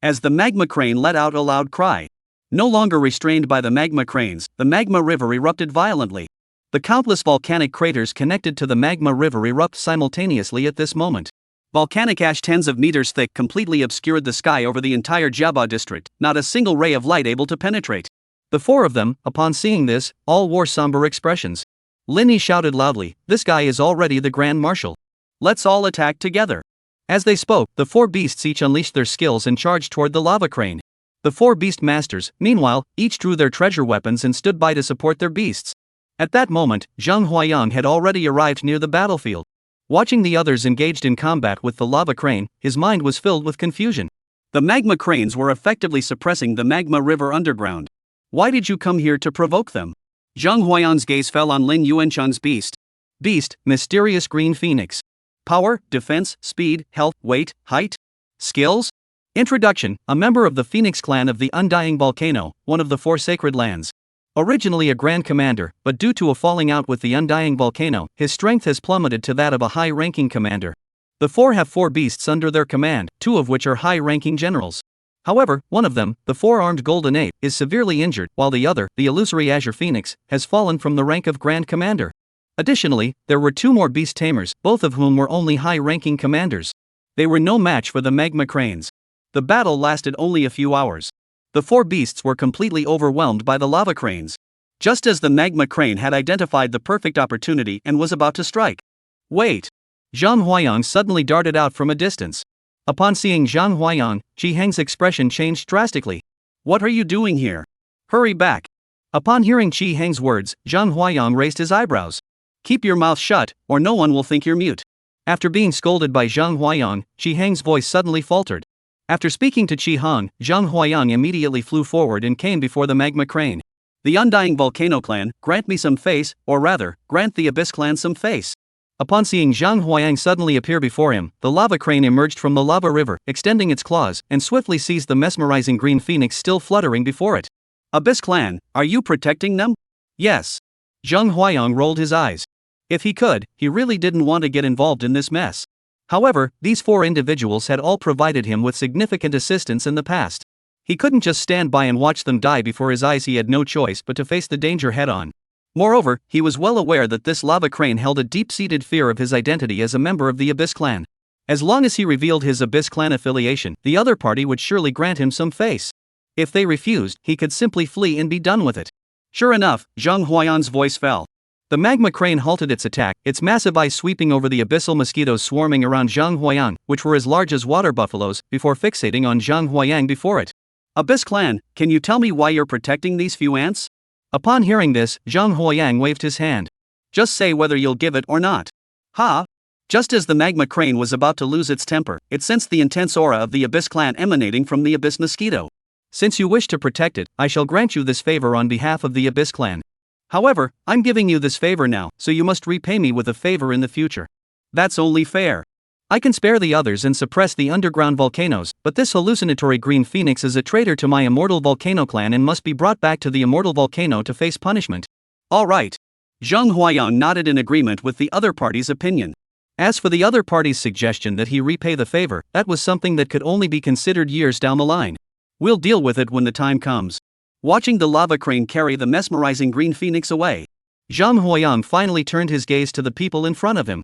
As the magma crane let out a loud cry. No longer restrained by the magma cranes, the magma river erupted violently. The countless volcanic craters connected to the magma river erupt simultaneously at this moment. Volcanic ash tens of meters thick completely obscured the sky over the entire Jiabao district, not a single ray of light able to penetrate. The four of them, upon seeing this, all wore somber expressions. Lin Yi shouted loudly, "This guy is already the Grand Marshal. Let's all attack together." As they spoke, the four beasts each unleashed their skills and charged toward the lava crane. The four beast masters, meanwhile, each drew their treasure weapons and stood by to support their beasts. At that moment, Zhang Huayang had already arrived near the battlefield. Watching the others engaged in combat with the lava crane, his mind was filled with confusion. The magma cranes were effectively suppressing the magma river underground. Why did you come here to provoke them? Zhang Huayang's gaze fell on Lin Yuanchang's beast. Beast, mysterious green phoenix. Power, defense, speed, health, weight, height. Skills? Introduction, a member of the Phoenix clan of the Undying Volcano, one of the four sacred lands. Originally a grand commander, but due to a falling out with the Undying Volcano, his strength has plummeted to that of a high-ranking commander. The four have four beasts under their command, two of which are high-ranking generals. However, one of them, the four-armed golden ape, is severely injured, while the other, the illusory azure phoenix, has fallen from the rank of grand commander. Additionally, there were two more beast tamers, both of whom were only high-ranking commanders. They were no match for the magma cranes. The battle lasted only a few hours. The four beasts were completely overwhelmed by the lava cranes. Just as the magma crane had identified the perfect opportunity and was about to strike. Wait! Zhang Huayang suddenly darted out from a distance. Upon seeing Zhang Huayang, Chi Heng's expression changed drastically. What are you doing here? Hurry back! Upon hearing Chi Heng's words, Zhang Huayang raised his eyebrows. Keep your mouth shut, or no one will think you're mute. After being scolded by Zhang Huayang, Chi Heng's voice suddenly faltered. After speaking to Chi Hang, Zhang Huayang immediately flew forward and came before the magma crane. The Undying Volcano clan, grant me some face, or rather, grant the Abyss clan some face. Upon seeing Zhang Huayang suddenly appear before him, the lava crane emerged from the lava river, extending its claws, and swiftly seized the mesmerizing green phoenix still fluttering before it. Abyss clan, are you protecting them? Yes. Zhang Huayang rolled his eyes. If he could, he really didn't want to get involved in this mess. However, these four individuals had all provided him with significant assistance in the past. He couldn't just stand by and watch them die before his eyes. He had no choice but to face the danger head-on. Moreover, he was well aware that this lava crane held a deep-seated fear of his identity as a member of the Abyss clan. As long as he revealed his Abyss clan affiliation, the other party would surely grant him some face. If they refused, he could simply flee and be done with it. Sure enough, Zhang Huayang's voice fell. The magma crane halted its attack, its massive eyes sweeping over the abyssal mosquitoes swarming around Zhang Huayang, which were as large as water buffaloes, before fixating on Zhang Huayang before it. Abyss clan, can you tell me why you're protecting these few ants? Upon hearing this, Zhang Huayang waved his hand. Just say whether you'll give it or not. Ha! Just as the magma crane was about to lose its temper, it sensed the intense aura of the Abyss clan emanating from the Abyss mosquito. Since you wish to protect it, I shall grant you this favor on behalf of the Abyss clan. However, I'm giving you this favor now, so you must repay me with a favor in the future. That's only fair. I can spare the others and suppress the underground volcanoes, but this hallucinatory green phoenix is a traitor to my immortal volcano clan and must be brought back to the immortal volcano to face punishment. All right. Zhang Huayang nodded in agreement with the other party's opinion. As for the other party's suggestion that he repay the favor, that was something that could only be considered years down the line. We'll deal with it when the time comes. Watching the lava crane carry the mesmerizing green phoenix away, Zhang Huayang finally turned his gaze to the people in front of him.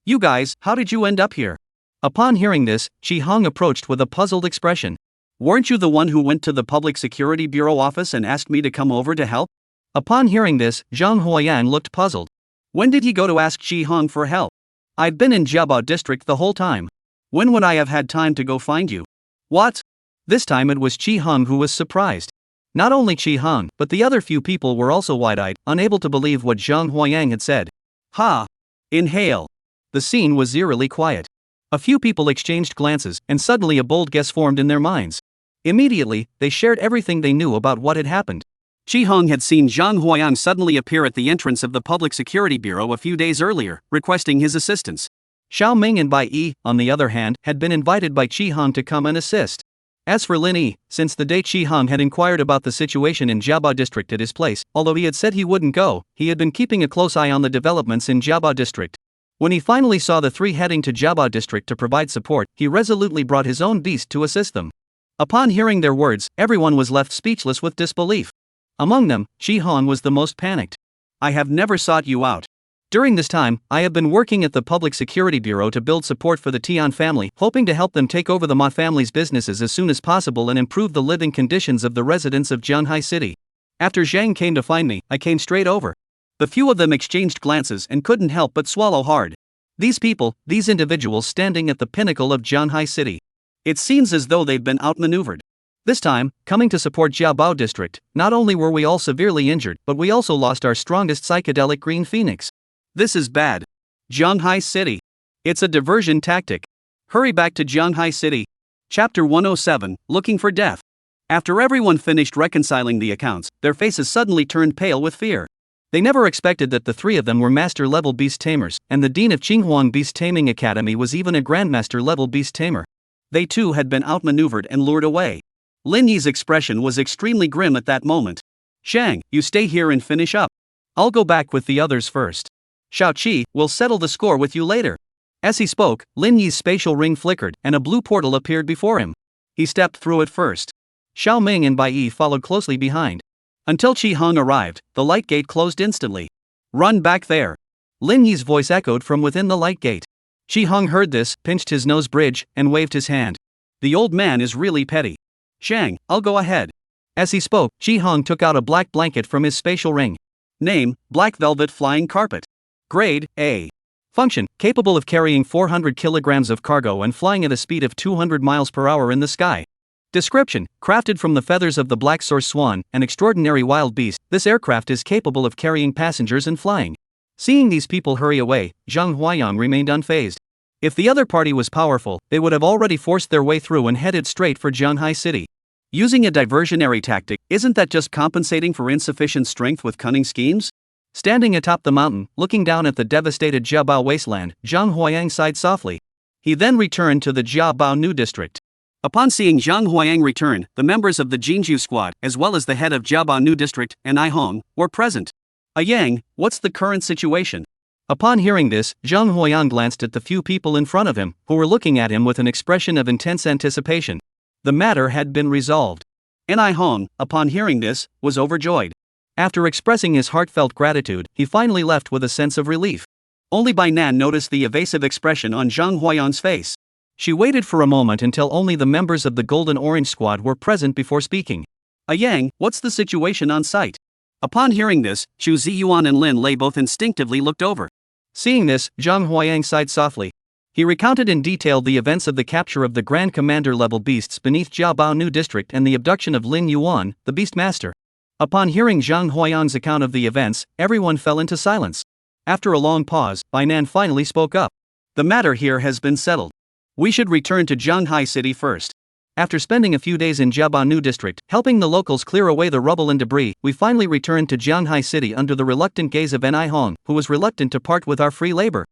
You guys, how did you end up here? Upon hearing this, Chi Hong approached with a puzzled expression. Weren't you the one who went to the Public Security Bureau office and asked me to come over to help? Upon hearing this, Zhang Huayang looked puzzled. When did he go to ask Chi Hong for help? I've been in Jiabao district the whole time. When would I have had time to go find you? What? This time it was Chi Hong who was surprised. Not only Chi Hong, but the other few people were also wide-eyed, unable to believe what Zhang Huayang had said. Ha! Inhale. The scene was eerily quiet. A few people exchanged glances, and suddenly a bold guess formed in their minds. Immediately, they shared everything they knew about what had happened. Chi Hong had seen Zhang Huayang suddenly appear at the entrance of the Public Security Bureau a few days earlier, requesting his assistance. Xiao Ming and Bai Yi, on the other hand, had been invited by Chi Hong to come and assist. As for Lin Yi, since the day Chi Hong had inquired about the situation in Jiabao district at his place, although he had said he wouldn't go, he had been keeping a close eye on the developments in Jiabao district. When he finally saw the three heading to Jiabao district to provide support, he resolutely brought his own beast to assist them. Upon hearing their words, everyone was left speechless with disbelief. Among them, Chi Hong was the most panicked. I have never sought you out. During this time, I have been working at the Public Security Bureau to build support for the Tian family, hoping to help them take over the Ma family's businesses as soon as possible and improve the living conditions of the residents of Jianhai City. After Zhang came to find me, I came straight over. The few of them exchanged glances and couldn't help but swallow hard. These individuals standing at the pinnacle of Jianhai City. It seems as though they've been outmaneuvered. This time, coming to support Jiabao district, not only were we all severely injured, but we also lost our strongest psychedelic green phoenix. This is bad. Jianhai City. It's a diversion tactic. Hurry back to Jianhai City. Chapter 107, Looking for Death. After everyone finished reconciling the accounts, their faces suddenly turned pale with fear. They never expected that the three of them were master-level beast tamers, and the dean of Qinghuang Beast Taming Academy was even a grandmaster-level beast tamer. They too had been outmaneuvered and lured away. Lin Yi's expression was extremely grim at that moment. Shang, you stay here and finish up. I'll go back with the others first. Xiao Qi, we'll settle the score with you later. As he spoke, Lin Yi's spatial ring flickered, and a blue portal appeared before him. He stepped through it first. Xiao Ming and Bai Yi followed closely behind. Until Chi Hong arrived, the light gate closed instantly. Run back there. Lin Yi's voice echoed from within the light gate. Chi Hong heard this, pinched his nose bridge, and waved his hand. The old man is really petty. Shang, I'll go ahead. As he spoke, Chi Hong took out a black blanket from his spatial ring. Name, Black Velvet Flying Carpet. Grade, A. Function, capable of carrying 400 kilograms of cargo and flying at a speed of 200 miles per hour in the sky. Description, crafted from the feathers of the black source swan, an extraordinary wild beast, this aircraft is capable of carrying passengers and flying. Seeing these people hurry away, Zhang Huayang remained unfazed. If the other party was powerful, they would have already forced their way through and headed straight for Jianhai City. Using a diversionary tactic, isn't that just compensating for insufficient strength with cunning schemes? Standing atop the mountain, looking down at the devastated Jiabao Wasteland, Zhang Huayang sighed softly. He then returned to the Jiabao New District. Upon seeing Zhang Huayang return, the members of the Jinju squad, as well as the head of Jiabao New District, and Ai Hong, were present. Yang, what's the current situation? Upon hearing this, Zhang Huayang glanced at the few people in front of him, who were looking at him with an expression of intense anticipation. The matter had been resolved. And Ai Hong, upon hearing this, was overjoyed. After expressing his heartfelt gratitude, he finally left with a sense of relief. Only Bai Nan noticed the evasive expression on Zhang Huayang's face. She waited for a moment until only the members of the Golden Orange Squad were present before speaking. Yang, what's the situation on site? Upon hearing this, Chu Ziyuan and Lin Lei both instinctively looked over. Seeing this, Zhang Huayang sighed softly. He recounted in detail the events of the capture of the Grand Commander-level beasts beneath Jiabao New District and the abduction of Lin Yuan, the Beast Master. Upon hearing Zhang Huayang's account of the events, everyone fell into silence. After a long pause, Bainan finally spoke up. The matter here has been settled. We should return to Zhanghai City first. After spending a few days in Jiabanu district, helping the locals clear away the rubble and debris, we finally returned to Zhanghai City under the reluctant gaze of Ni Hong, who was reluctant to part with our free labor.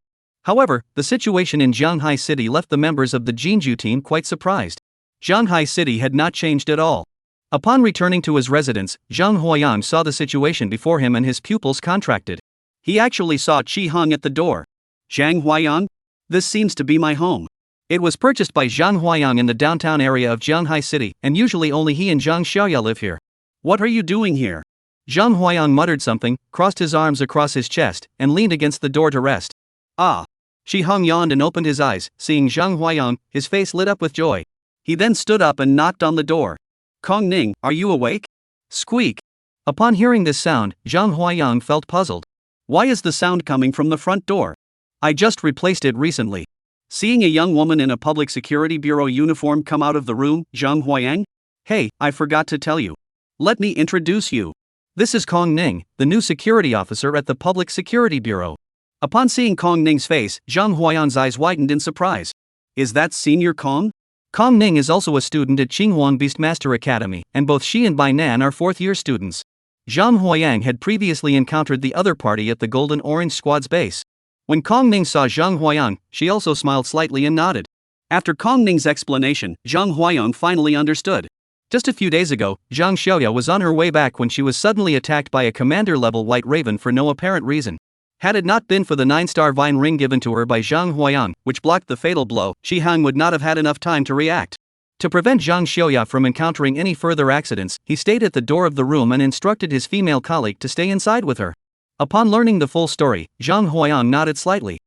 However, the situation in Zhanghai City left the members of the Jinju team quite surprised. Zhanghai City had not changed at all. Upon returning to his residence, Zhang Huayang saw the situation before him and his pupils contracted. He actually saw Qi Hong at the door. Zhang Huayang? This seems to be my home. It was purchased by Zhang Huayang in the downtown area of Zhanghai City, and usually only he and Zhang Xiaoya live here. What are you doing here? Zhang Huayang muttered something, crossed his arms across his chest, and leaned against the door to rest. Ah! Qi Hong yawned and opened his eyes, seeing Zhang Huayang, his face lit up with joy. He then stood up and knocked on the door. Kong Ning, are you awake? Squeak! Upon hearing this sound, Zhang Huayang felt puzzled. Why is the sound coming from the front door? I just replaced it recently. Seeing a young woman in a public security bureau uniform come out of the room, Zhang Huayang? Hey, I forgot to tell you. Let me introduce you. This is Kong Ning, the new security officer at the Public Security Bureau. Upon seeing Kong Ning's face, Zhang Huayang's eyes widened in surprise. Is that Senior Kong? Kong Ning is also a student at Qinghuang Beastmaster Academy, and both she and Bainan are fourth-year students. Zhang Huayang had previously encountered the other party at the Golden Orange Squad's base. When Kong Ning saw Zhang Huayang, she also smiled slightly and nodded. After Kong Ning's explanation, Zhang Huayang finally understood. Just a few days ago, Zhang Xiaoya was on her way back when she was suddenly attacked by a commander-level white raven for no apparent reason. Had it not been for the 9-star vine ring given to her by Zhang Huayang, which blocked the fatal blow, Qi Hong would not have had enough time to react. To prevent Zhang Xiaoya from encountering any further accidents, he stayed at the door of the room and instructed his female colleague to stay inside with her. Upon learning the full story, Zhang Huayang nodded slightly.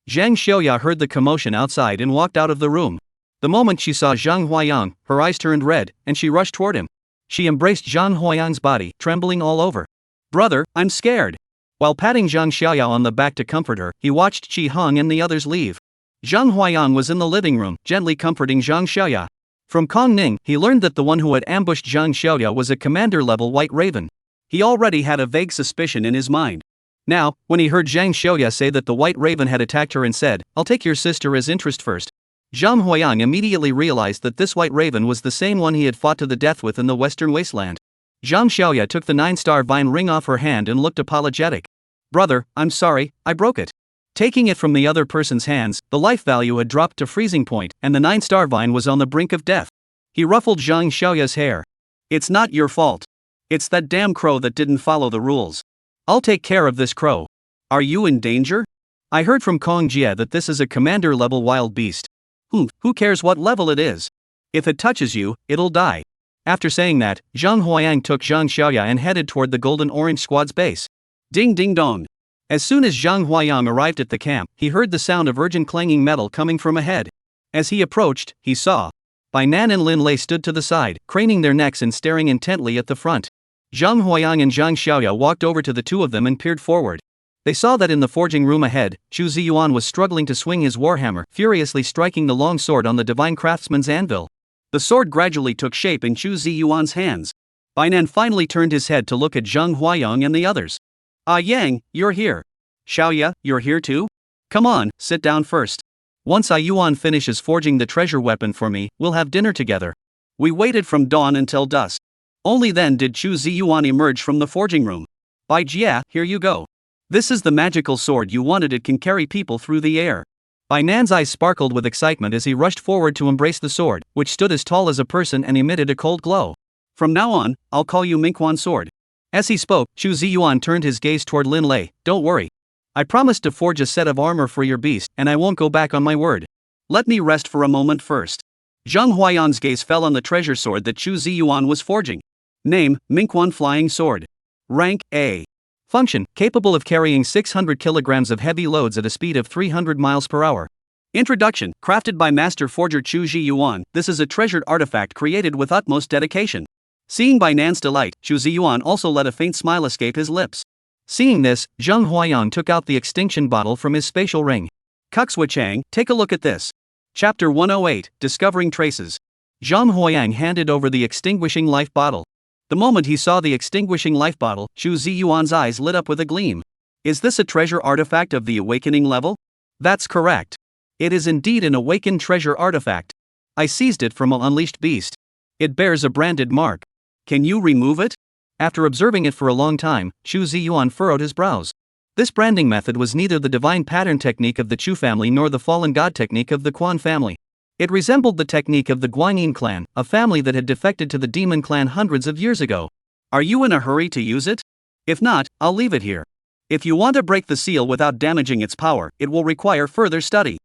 Zhang Xiaoya heard the commotion outside and walked out of the room. The moment she saw Zhang Huayang, her eyes turned red, and she rushed toward him. She embraced Zhang Huayang's body, trembling all over. Brother, I'm scared. While patting Zhang Xiaoya on the back to comfort her, he watched Qi Hong and the others leave. Zhang Huayang was in the living room, gently comforting Zhang Xiaoya. From Kong Ning, he learned that the one who had ambushed Zhang Xiaoya was a commander-level white raven. He already had a vague suspicion in his mind. Now, when he heard Zhang Xiaoya say that the white raven had attacked her and said, "I'll take your sister as interest first," Zhang Huayang immediately realized that this white raven was the same one he had fought to the death with in the Western Wasteland. Zhang Xiaoya took the 9-star vine ring off her hand and looked apologetic. Brother, I'm sorry, I broke it. Taking it from the other person's hands, the life value had dropped to freezing point, and the 9-star vine was on the brink of death. He ruffled Zhang Xiaoya's hair. It's not your fault. It's that damn crow that didn't follow the rules. I'll take care of this crow. Are you in danger? I heard from Kong Jie that this is a commander-level wild beast. Who cares what level it is? If it touches you, it'll die. After saying that, Zhang Huayang took Zhang Xiaoya and headed toward the Golden Orange Squad's base. Ding ding dong. As soon as Zhang Huayang arrived at the camp, he heard the sound of urgent clanging metal coming from ahead. As he approached, he saw Bainan and Lin Lei stood to the side, craning their necks and staring intently at the front. Zhang Huayang and Zhang Xiaoya walked over to the two of them and peered forward. They saw that in the forging room ahead, Chu Ziyuan was struggling to swing his warhammer, furiously striking the long sword on the divine craftsman's anvil. The sword gradually took shape in Chu Ziyuan's hands. Bainan finally turned his head to look at Zhang Huayang and the others. Ah Yang, you're here. Xiaoya, you're here too? Come on, sit down first. Once Yuan finishes forging the treasure weapon for me, we'll have dinner together. We waited from dawn until dusk. Only then did Chu Ziyuan emerge from the forging room. Bai Jia, here you go. This is the magical sword you wanted. It can carry people through the air. Bai Nan's eyes sparkled with excitement as he rushed forward to embrace the sword, which stood as tall as a person and emitted a cold glow. From now on, I'll call you Mingquan Sword. As he spoke, Chu Ziyuan turned his gaze toward Lin Lei. Don't worry. I promised to forge a set of armor for your beast, and I won't go back on my word. Let me rest for a moment first. Zhang Huayang's gaze fell on the treasure sword that Chu Ziyuan was forging. Name, Mingquan Flying Sword. Rank, A. Function, capable of carrying 600 kilograms of heavy loads at a speed of 300 miles per hour. Introduction, crafted by Master Forger Chu Ziyuan, this is a treasured artifact created with utmost dedication. Seeing Bai Nan's delight, Chu Ziyuan also let a faint smile escape his lips. Seeing this, Zhang Huayang took out the extinction bottle from his spatial ring. Kuxwa Chang, take a look at this. Chapter 108, Discovering Traces. Zhang Huayang handed over the extinguishing life bottle. The moment he saw the extinguishing life bottle, Chu Ziyuan's eyes lit up with a gleam. Is this a treasure artifact of the awakening level? That's correct. It is indeed an awakened treasure artifact. I seized it from an unleashed beast. It bears a branded mark. Can you remove it? After observing it for a long time, Chu Ziyuan furrowed his brows. This branding method was neither the divine pattern technique of the Chu family nor the fallen god technique of the Quan family. It resembled the technique of the Guanyin clan, a family that had defected to the demon clan hundreds of years ago. Are you in a hurry to use it? If not, I'll leave it here. If you want to break the seal without damaging its power, it will require further study.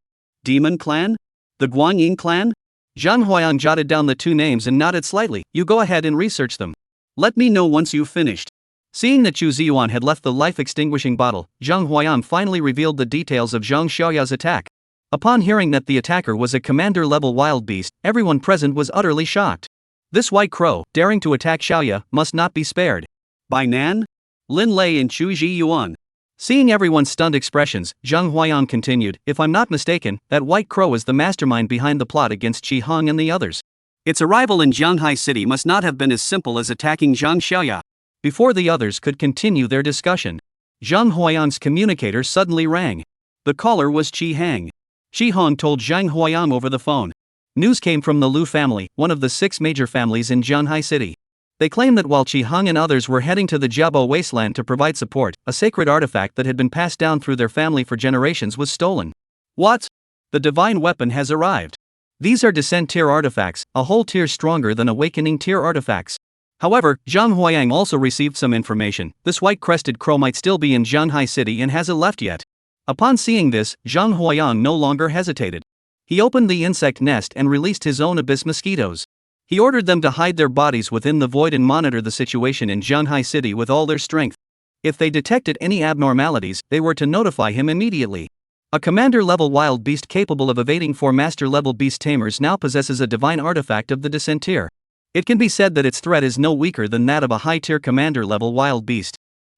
Demon clan? The Guanyin clan? Zhang Huayang jotted down the two names and nodded slightly. You go ahead and research them. Let me know once you've finished. Seeing that Chu Ziyuan had left the life-extinguishing bottle, Zhang Huayang finally revealed the details of Zhang Xiaoya's attack. Upon hearing that the attacker was a commander-level wild beast, everyone present was utterly shocked. This white crow, daring to attack Xiaoya, must not be spared. By Nan? Lin Lei and Chu Ziyuan. Seeing everyone's stunned expressions, Zhang Huayang continued, if I'm not mistaken, that white crow is the mastermind behind the plot against Qi Hong and the others. Its arrival in Jianghai City must not have been as simple as attacking Zhang Xiaoya. Before the others could continue their discussion, Zhang Huayang's communicator suddenly rang. The caller was Qi Hang. Qi Hong told Zhang Huayang over the phone. News came from the Lu family, one of the 6 major families in Jianghai City. They claimed that while Qi Hong and others were heading to the Jiabo Wasteland to provide support, a sacred artifact that had been passed down through their family for generations was stolen. What? The divine weapon has arrived. These are descent tier artifacts, a whole tier stronger than awakening tier artifacts. However, Zhang Huayang also received some information. This white-crested crow might still be in Jianghai City and hasn't left yet. Upon seeing this, Zhang Huayang no longer hesitated. He opened the insect nest and released his own abyss mosquitoes. He ordered them to hide their bodies within the void and monitor the situation in Jianghai City with all their strength. If they detected any abnormalities, they were to notify him immediately. A commander-level wild beast capable of evading 4 master-level beast tamers now possesses a divine artifact of the descent tier. It can be said that its threat is no weaker than that of a high-tier commander-level wild beast.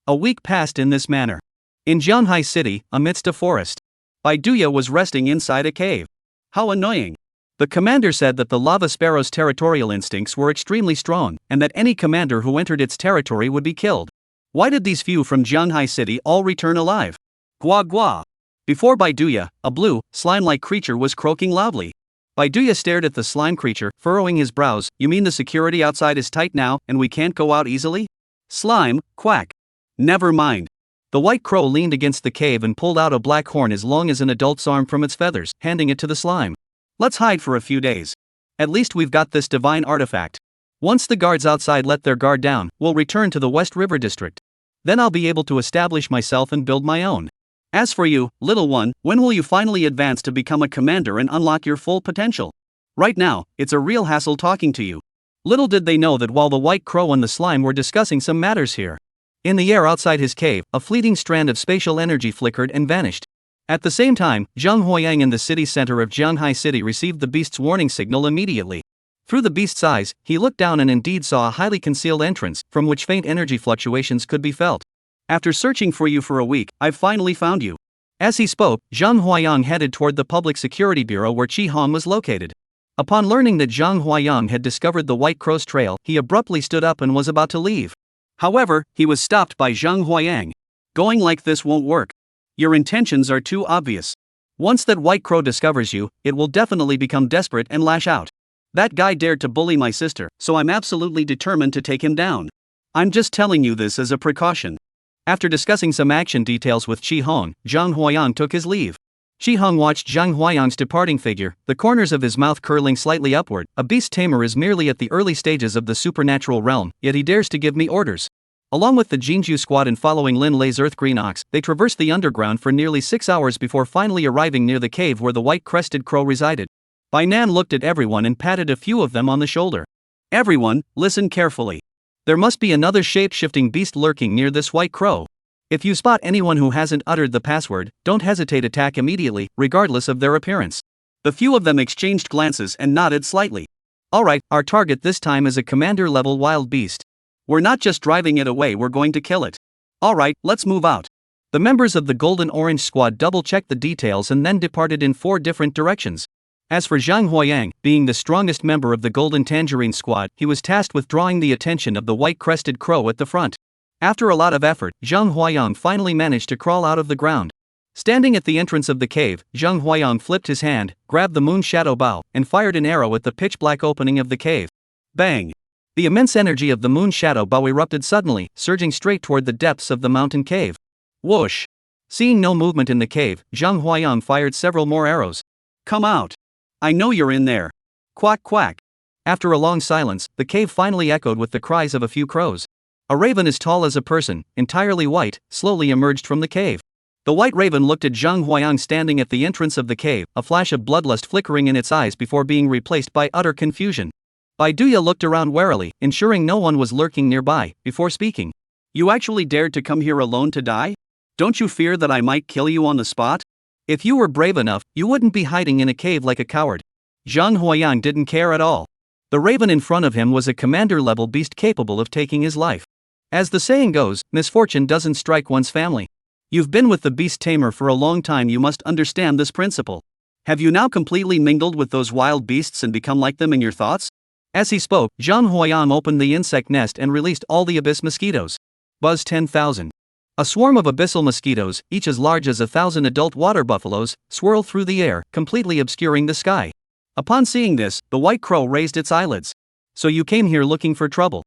A week passed in this manner. In Jianghai City, amidst a forest, Baiduya was resting inside a cave. How annoying. The commander said that the lava sparrow's territorial instincts were extremely strong, and that any commander who entered its territory would be killed. Why did these few from Jianghai City all return alive? Gua gua. Before Baiduya, a blue, slime-like creature was croaking loudly. Baiduya stared at the slime creature, furrowing his brows. You mean the security outside is tight now, and we can't go out easily? Slime, quack. Never mind. The white crow leaned against the cave and pulled out a black horn as long as an adult's arm from its feathers, handing it to the slime. Let's hide for a few days. At least we've got this divine artifact. Once the guards outside let their guard down, we'll return to the West River District. Then I'll be able to establish myself and build my own. As for you, little one, when will you finally advance to become a commander and unlock your full potential? Right now, it's a real hassle talking to you. Little did they know that while the white crow and the slime were discussing some matters here, in the air outside his cave, a fleeting strand of spatial energy flickered and vanished. At the same time, Zhang Huayang in the city center of Jianghai City received the beast's warning signal immediately. Through the beast's eyes, he looked down and indeed saw a highly concealed entrance, from which faint energy fluctuations could be felt. After searching for you for a week, I've finally found you. As he spoke, Zhang Huayang headed toward the Public Security Bureau where Qi Hong was located. Upon learning that Zhang Huayang had discovered the White Crow's trail, he abruptly stood up and was about to leave. However, he was stopped by Zhang Huayang. Going like this won't work. Your intentions are too obvious. Once that White Crow discovers you, it will definitely become desperate and lash out. That guy dared to bully my sister, so I'm absolutely determined to take him down. I'm just telling you this as a precaution. After discussing some action details with Qi Hong, Zhang Huayang took his leave. Qi Hong watched Zhang Huayang's departing figure, the corners of his mouth curling slightly upward. A beast tamer is merely at the early stages of the supernatural realm, yet he dares to give me orders. Along with the Jinju squad and following Lin Lei's earth-green ox, they traversed the underground for nearly 6 hours before finally arriving near the cave where the white-crested crow resided. Bai Nan looked at everyone and patted a few of them on the shoulder. Everyone, listen carefully. There must be another shape-shifting beast lurking near this white crow. If you spot anyone who hasn't uttered the password, don't hesitate to attack immediately, regardless of their appearance. The few of them exchanged glances and nodded slightly. Alright, our target this time is a commander-level wild beast. We're not just driving it away, we're going to kill it. Alright, let's move out. The members of the Golden Orange Squad double-checked the details and then departed in 4 different directions. As for Zhang Huayang, being the strongest member of the Golden Tangerine Squad, he was tasked with drawing the attention of the white-crested crow at the front. After a lot of effort, Zhang Huayang finally managed to crawl out of the ground. Standing at the entrance of the cave, Zhang Huayang flipped his hand, grabbed the moon shadow bow, and fired an arrow at the pitch-black opening of the cave. Bang! The immense energy of the moon shadow bow erupted suddenly, surging straight toward the depths of the mountain cave. Whoosh! Seeing no movement in the cave, Zhang Huayang fired several more arrows. Come out! I know you're in there! Quack quack! After a long silence, the cave finally echoed with the cries of a few crows. A raven as tall as a person, entirely white, slowly emerged from the cave. The white raven looked at Zhang Huayang standing at the entrance of the cave, a flash of bloodlust flickering in its eyes before being replaced by utter confusion. Baiduya looked around warily, ensuring no one was lurking nearby, before speaking. You actually dared to come here alone to die? Don't you fear that I might kill you on the spot? If you were brave enough, you wouldn't be hiding in a cave like a coward. Zhang Huayang didn't care at all. The raven in front of him was a commander-level beast capable of taking his life. As the saying goes, misfortune doesn't strike one's family. You've been with the beast tamer for a long time, you must understand this principle. Have you now completely mingled with those wild beasts and become like them in your thoughts? As he spoke, Zhang Huayang opened the insect nest and released all the abyss mosquitoes. Buzz 10,000. A swarm of abyssal mosquitoes, each as large as 1,000 adult water buffaloes, swirled through the air, completely obscuring the sky. Upon seeing this, the white crow raised its eyelids. So you came here looking for trouble.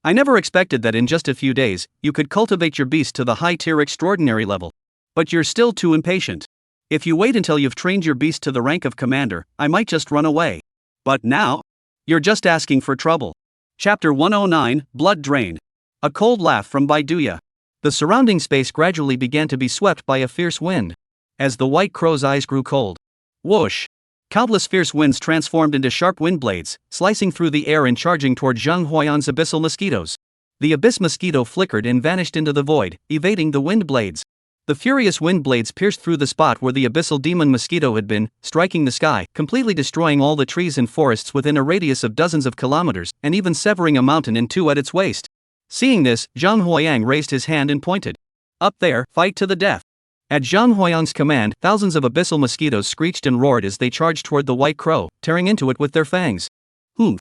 I never expected that in just a few days, you could cultivate your beast to the high-tier extraordinary level. But you're still too impatient. If you wait until you've trained your beast to the rank of commander, I might just run away. But now? You're just asking for trouble. Chapter 109, Blood Drain. A cold laugh from Baiduya. The surrounding space gradually began to be swept by a fierce wind. As the white crow's eyes grew cold. Whoosh! Countless fierce winds transformed into sharp wind blades, slicing through the air and charging toward Zhang Huayang's abyssal mosquitoes. The abyss mosquito flickered and vanished into the void, evading the wind blades. The furious wind blades pierced through the spot where the abyssal demon mosquito had been, striking the sky, completely destroying all the trees and forests within a radius of dozens of kilometers, and even severing a mountain in two at its waist. Seeing this, Zhang Huayang raised his hand and pointed. Up there, fight to the death. At Zhang Huayang's command, thousands of abyssal mosquitoes screeched and roared as they charged toward the white crow, tearing into it with their fangs.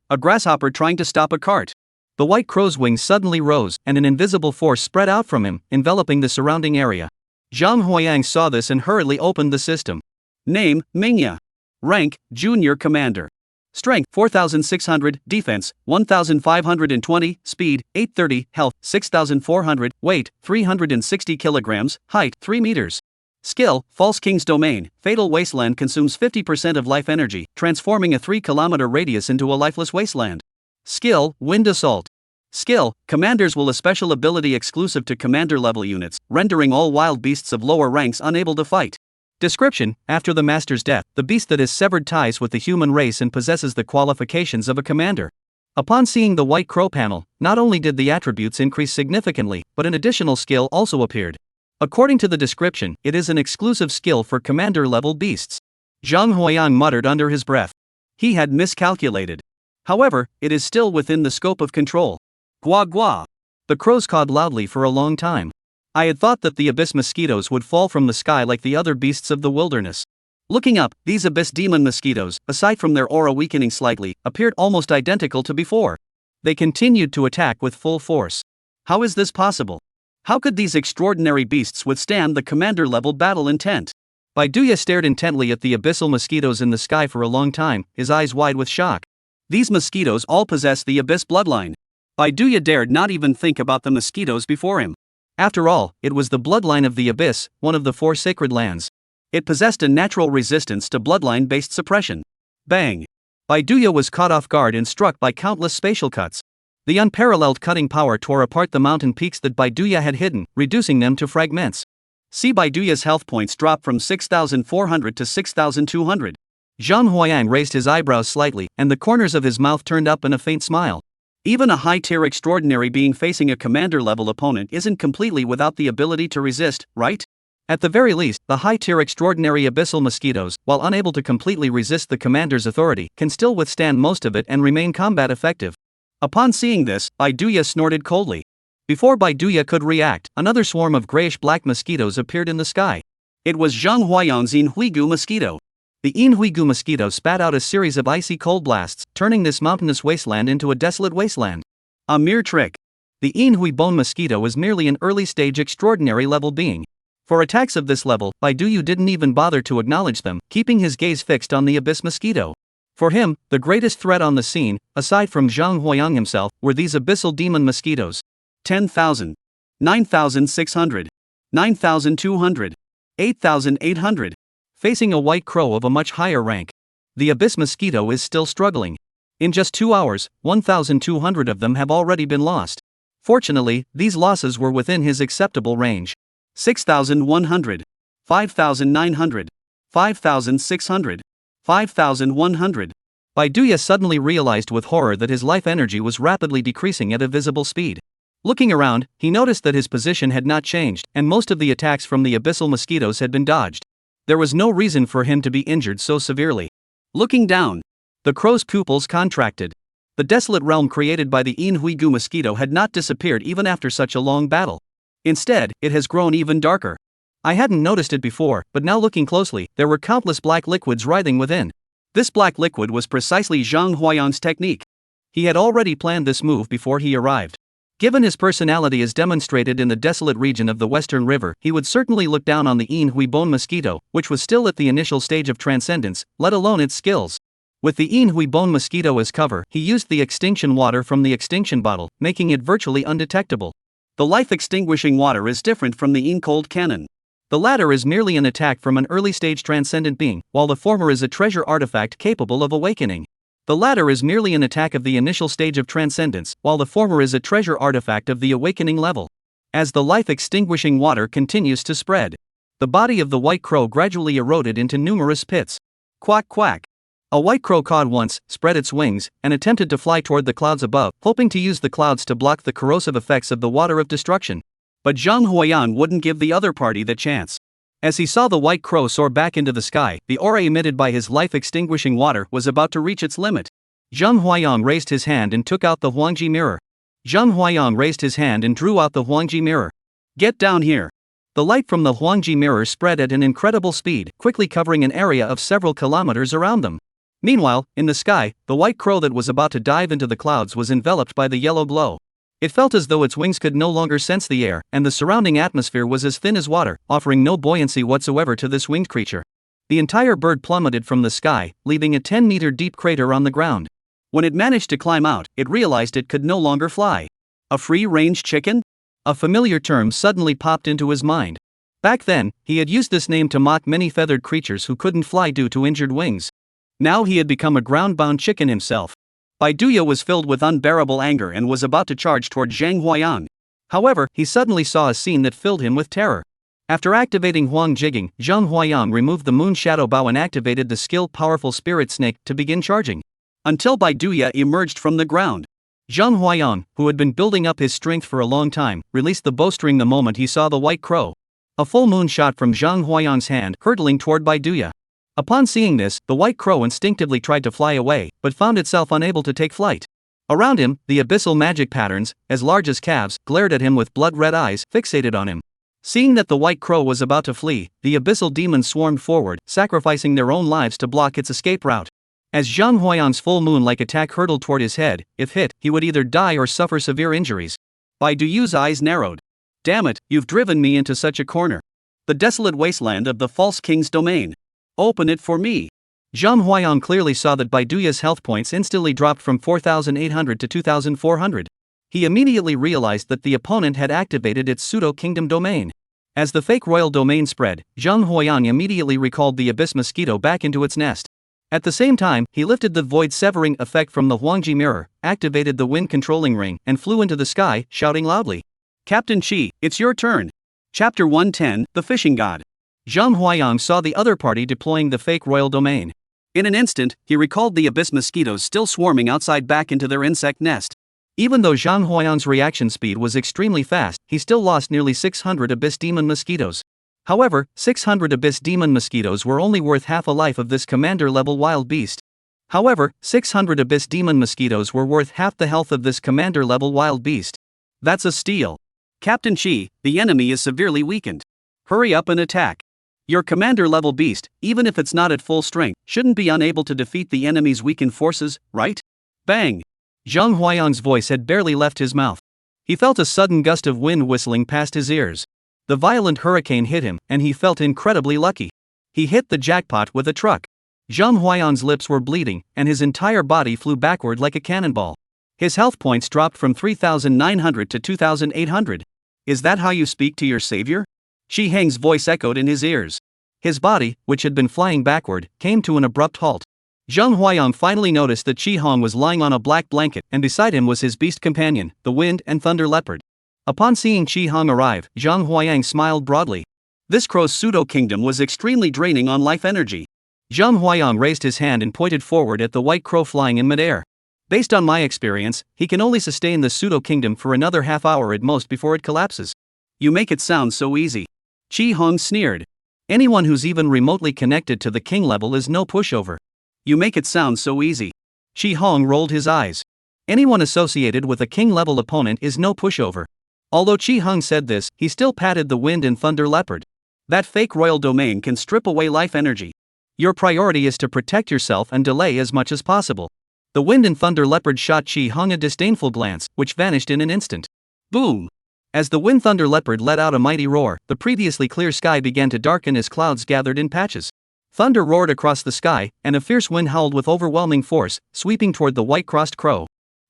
A grasshopper trying to stop a cart. The white crow's wings suddenly rose, and an invisible force spread out from him, enveloping the surrounding area. Zhang Huayang saw this and hurriedly opened the system. Name, Mingya. Rank, Junior Commander. Strength, 4,600, Defense, 1,520, Speed, 830, Health, 6,400, Weight, 360 kilograms, Height, 3 meters. Skill, False King's Domain, Fatal Wasteland consumes 50% of life energy, transforming a 3-kilometer radius into a lifeless wasteland. Skill, Wind Assault. Skill, Commanders will a special ability exclusive to commander-level units, rendering all wild beasts of lower ranks unable to fight. Description: after the master's death, the beast that has severed ties with the human race and possesses the qualifications of a commander. Upon seeing the white crow panel, not only did the attributes increase significantly, but an additional skill also appeared. According to the description, it is an exclusive skill for commander-level beasts. Zhang Huayang muttered under his breath. He had miscalculated. However, it is still within the scope of control. Gua gua! The crows cawed loudly for a long time. I had thought that the abyss mosquitoes would fall from the sky like the other beasts of the wilderness. Looking up, these abyss demon mosquitoes, aside from their aura weakening slightly, appeared almost identical to before. They continued to attack with full force. How is this possible? How could these extraordinary beasts withstand the commander-level battle intent? Baiduya stared intently at the abyssal mosquitoes in the sky for a long time, his eyes wide with shock. These mosquitoes all possess the abyss bloodline. Baiduya dared not even think about the mosquitoes before him. After all, it was the bloodline of the abyss, one of the 4 sacred lands. It possessed a natural resistance to bloodline-based suppression. Bang! Baiduya was caught off guard and struck by countless spatial cuts. The unparalleled cutting power tore apart the mountain peaks that Baiduya had hidden, reducing them to fragments. See Baiduya's health points drop from 6,400 to 6,200. Zhang Huayang raised his eyebrows slightly, and the corners of his mouth turned up in a faint smile. Even a high-tier extraordinary being facing a commander-level opponent isn't completely without the ability to resist, right? At the very least, the high-tier extraordinary abyssal mosquitoes, while unable to completely resist the commander's authority, can still withstand most of it and remain combat effective. Upon seeing this, Baiduya snorted coldly. Before Baiduya could react, another swarm of grayish-black mosquitoes appeared in the sky. It was Zhang Huayang's Inhuigu mosquito. The Inhuigu mosquito spat out a series of icy cold blasts, turning this mountainous wasteland into a desolate wasteland. A mere trick. The Inhui bone mosquito is merely an early-stage extraordinary level being. For attacks of this level, Baiduyu didn't even bother to acknowledge them, keeping his gaze fixed on the abyss mosquito. For him, the greatest threat on the scene, aside from Zhang Huayang himself, were these abyssal demon mosquitoes. 10,000. 9,600. 9,200. 8,800. Facing a white crow of a much higher rank. The abyss mosquito is still struggling. In just 2 hours, 1,200 of them have already been lost. Fortunately, these losses were within his acceptable range. 6,100. 5,900. 5,600. 5,100. Baiduya suddenly realized with horror that his life energy was rapidly decreasing at a visible speed. Looking around, he noticed that his position had not changed, and most of the attacks from the abyssal mosquitoes had been dodged. There was no reason for him to be injured so severely. Looking down, the crow's pupils contracted. The desolate realm created by the Inhuigu mosquito had not disappeared even after such a long battle. Instead, it has grown even darker. I hadn't noticed it before, but now looking closely, there were countless black liquids writhing within. This black liquid was precisely Zhang Huayang's technique. He had already planned this move before he arrived. Given his personality as demonstrated in the desolate region of the Western River, he would certainly look down on the Inhui bone mosquito, which was still at the initial stage of transcendence, let alone its skills. With the Inhui bone mosquito as cover, he used the extinction water from the extinction bottle, making it virtually undetectable. The life-extinguishing water is different from the In-Cold cannon. The latter is merely an attack from an early-stage transcendent being, while the former is a treasure artifact capable of awakening. The latter is merely an attack of the initial stage of transcendence, while the former is a treasure artifact of the awakening level. As the life-extinguishing water continues to spread, the body of the white crow gradually eroded into numerous pits. Quack quack. A white crow cawed once, spread its wings, and attempted to fly toward the clouds above, hoping to use the clouds to block the corrosive effects of the water of destruction. But Zhang Huayang wouldn't give the other party the chance. As he saw the white crow soar back into the sky, the aura emitted by his life-extinguishing water was about to reach its limit. Zhang Huayang raised his hand and took out the Huangji mirror. Zhang Huayang raised his hand and drew out the Huangji mirror. Get down here. The light from the Huangji mirror spread at an incredible speed, quickly covering an area of several kilometers around them. Meanwhile, in the sky, the white crow that was about to dive into the clouds was enveloped by the yellow glow. It felt as though its wings could no longer sense the air, and the surrounding atmosphere was as thin as water, offering no buoyancy whatsoever to this winged creature. The entire bird plummeted from the sky, leaving a 10-meter deep crater on the ground. When it managed to climb out, it realized it could no longer fly. A free-range chicken? A familiar term suddenly popped into his mind. Back then, he had used this name to mock many feathered creatures who couldn't fly due to injured wings. Now he had become a ground-bound chicken himself. Baiduya was filled with unbearable anger and was about to charge toward Zhang Huayang. However, he suddenly saw a scene that filled him with terror. After activating Huang Jigging, Zhang Huayang removed the moon shadow bow and activated the skill-powerful spirit snake to begin charging. Until Baiduya emerged from the ground. Zhang Huayang, who had been building up his strength for a long time, released the bowstring the moment he saw the white crow. A full moon shot from Zhang Huayang's hand, hurtling toward Baiduya. Upon seeing this, the white crow instinctively tried to fly away, but found itself unable to take flight. Around him, the abyssal magic patterns, as large as calves, glared at him with blood-red eyes, fixated on him. Seeing that the white crow was about to flee, the abyssal demons swarmed forward, sacrificing their own lives to block its escape route. As Zhang Huayang's full moon-like attack hurtled toward his head, if hit, he would either die or suffer severe injuries. Baiduyu's eyes narrowed. Damn it, you've driven me into such a corner. The desolate wasteland of the false king's domain. Open it for me. Zhang Huayang clearly saw that Baiduya's health points instantly dropped from 4,800 to 2,400. He immediately realized that the opponent had activated its pseudo-kingdom domain. As the fake royal domain spread, Zhang Huayang immediately recalled the abyss mosquito back into its nest. At the same time, he lifted the void-severing effect from the Huangji mirror, activated the wind-controlling ring, and flew into the sky, shouting loudly. Captain Qi, it's your turn. Chapter 110, The Fishing God. Zhang Huayang saw the other party deploying the fake royal domain. In an instant, he recalled the abyss mosquitoes still swarming outside back into their insect nest. Even though Zhang Huayang's reaction speed was extremely fast, he still lost nearly 600 abyss demon mosquitoes. However, 600 abyss demon mosquitoes were only worth half a life of this commander-level wild beast. However, 600 abyss demon mosquitoes were worth half the health of this commander-level wild beast. That's a steal. Captain Qi, the enemy is severely weakened. Hurry up and attack. Your commander-level beast, even if it's not at full strength, shouldn't be unable to defeat the enemy's weakened forces, right? Bang! Zhang Huayang's voice had barely left his mouth. He felt a sudden gust of wind whistling past his ears. The violent hurricane hit him, and he felt incredibly lucky. He hit the jackpot with a truck. Zhang Huayan's lips were bleeding, and his entire body flew backward like a cannonball. His health points dropped from 3,900 to 2,800. Is that how you speak to your savior? Shi Heng's voice echoed in his ears. His body, which had been flying backward, came to an abrupt halt. Zhang Huayang finally noticed that Qi Hong was lying on a black blanket, and beside him was his beast companion, the Wind and Thunder Leopard. Upon seeing Qi Hong arrive, Zhang Huayang smiled broadly. This crow's pseudo-kingdom was extremely draining on life energy. Zhang Huayang raised his hand and pointed forward at the white crow flying in midair. Based on my experience, he can only sustain the pseudo-kingdom for another half hour at most before it collapses. You make it sound so easy. Qi Hong sneered. Anyone who's even remotely connected to the king level is no pushover. You make it sound so easy. Qi Hong rolled his eyes. Anyone associated with a king-level opponent is no pushover. Although Qi Hong said this, he still patted the Wind and Thunder Leopard. That fake royal domain can strip away life energy. Your priority is to protect yourself and delay as much as possible. The Wind and Thunder Leopard shot Qi Hong a disdainful glance, which vanished in an instant. Boom! As the Wind Thunder Leopard let out a mighty roar, the previously clear sky began to darken as clouds gathered in patches. Thunder roared across the sky, and a fierce wind howled with overwhelming force, sweeping toward the white-crossed crow.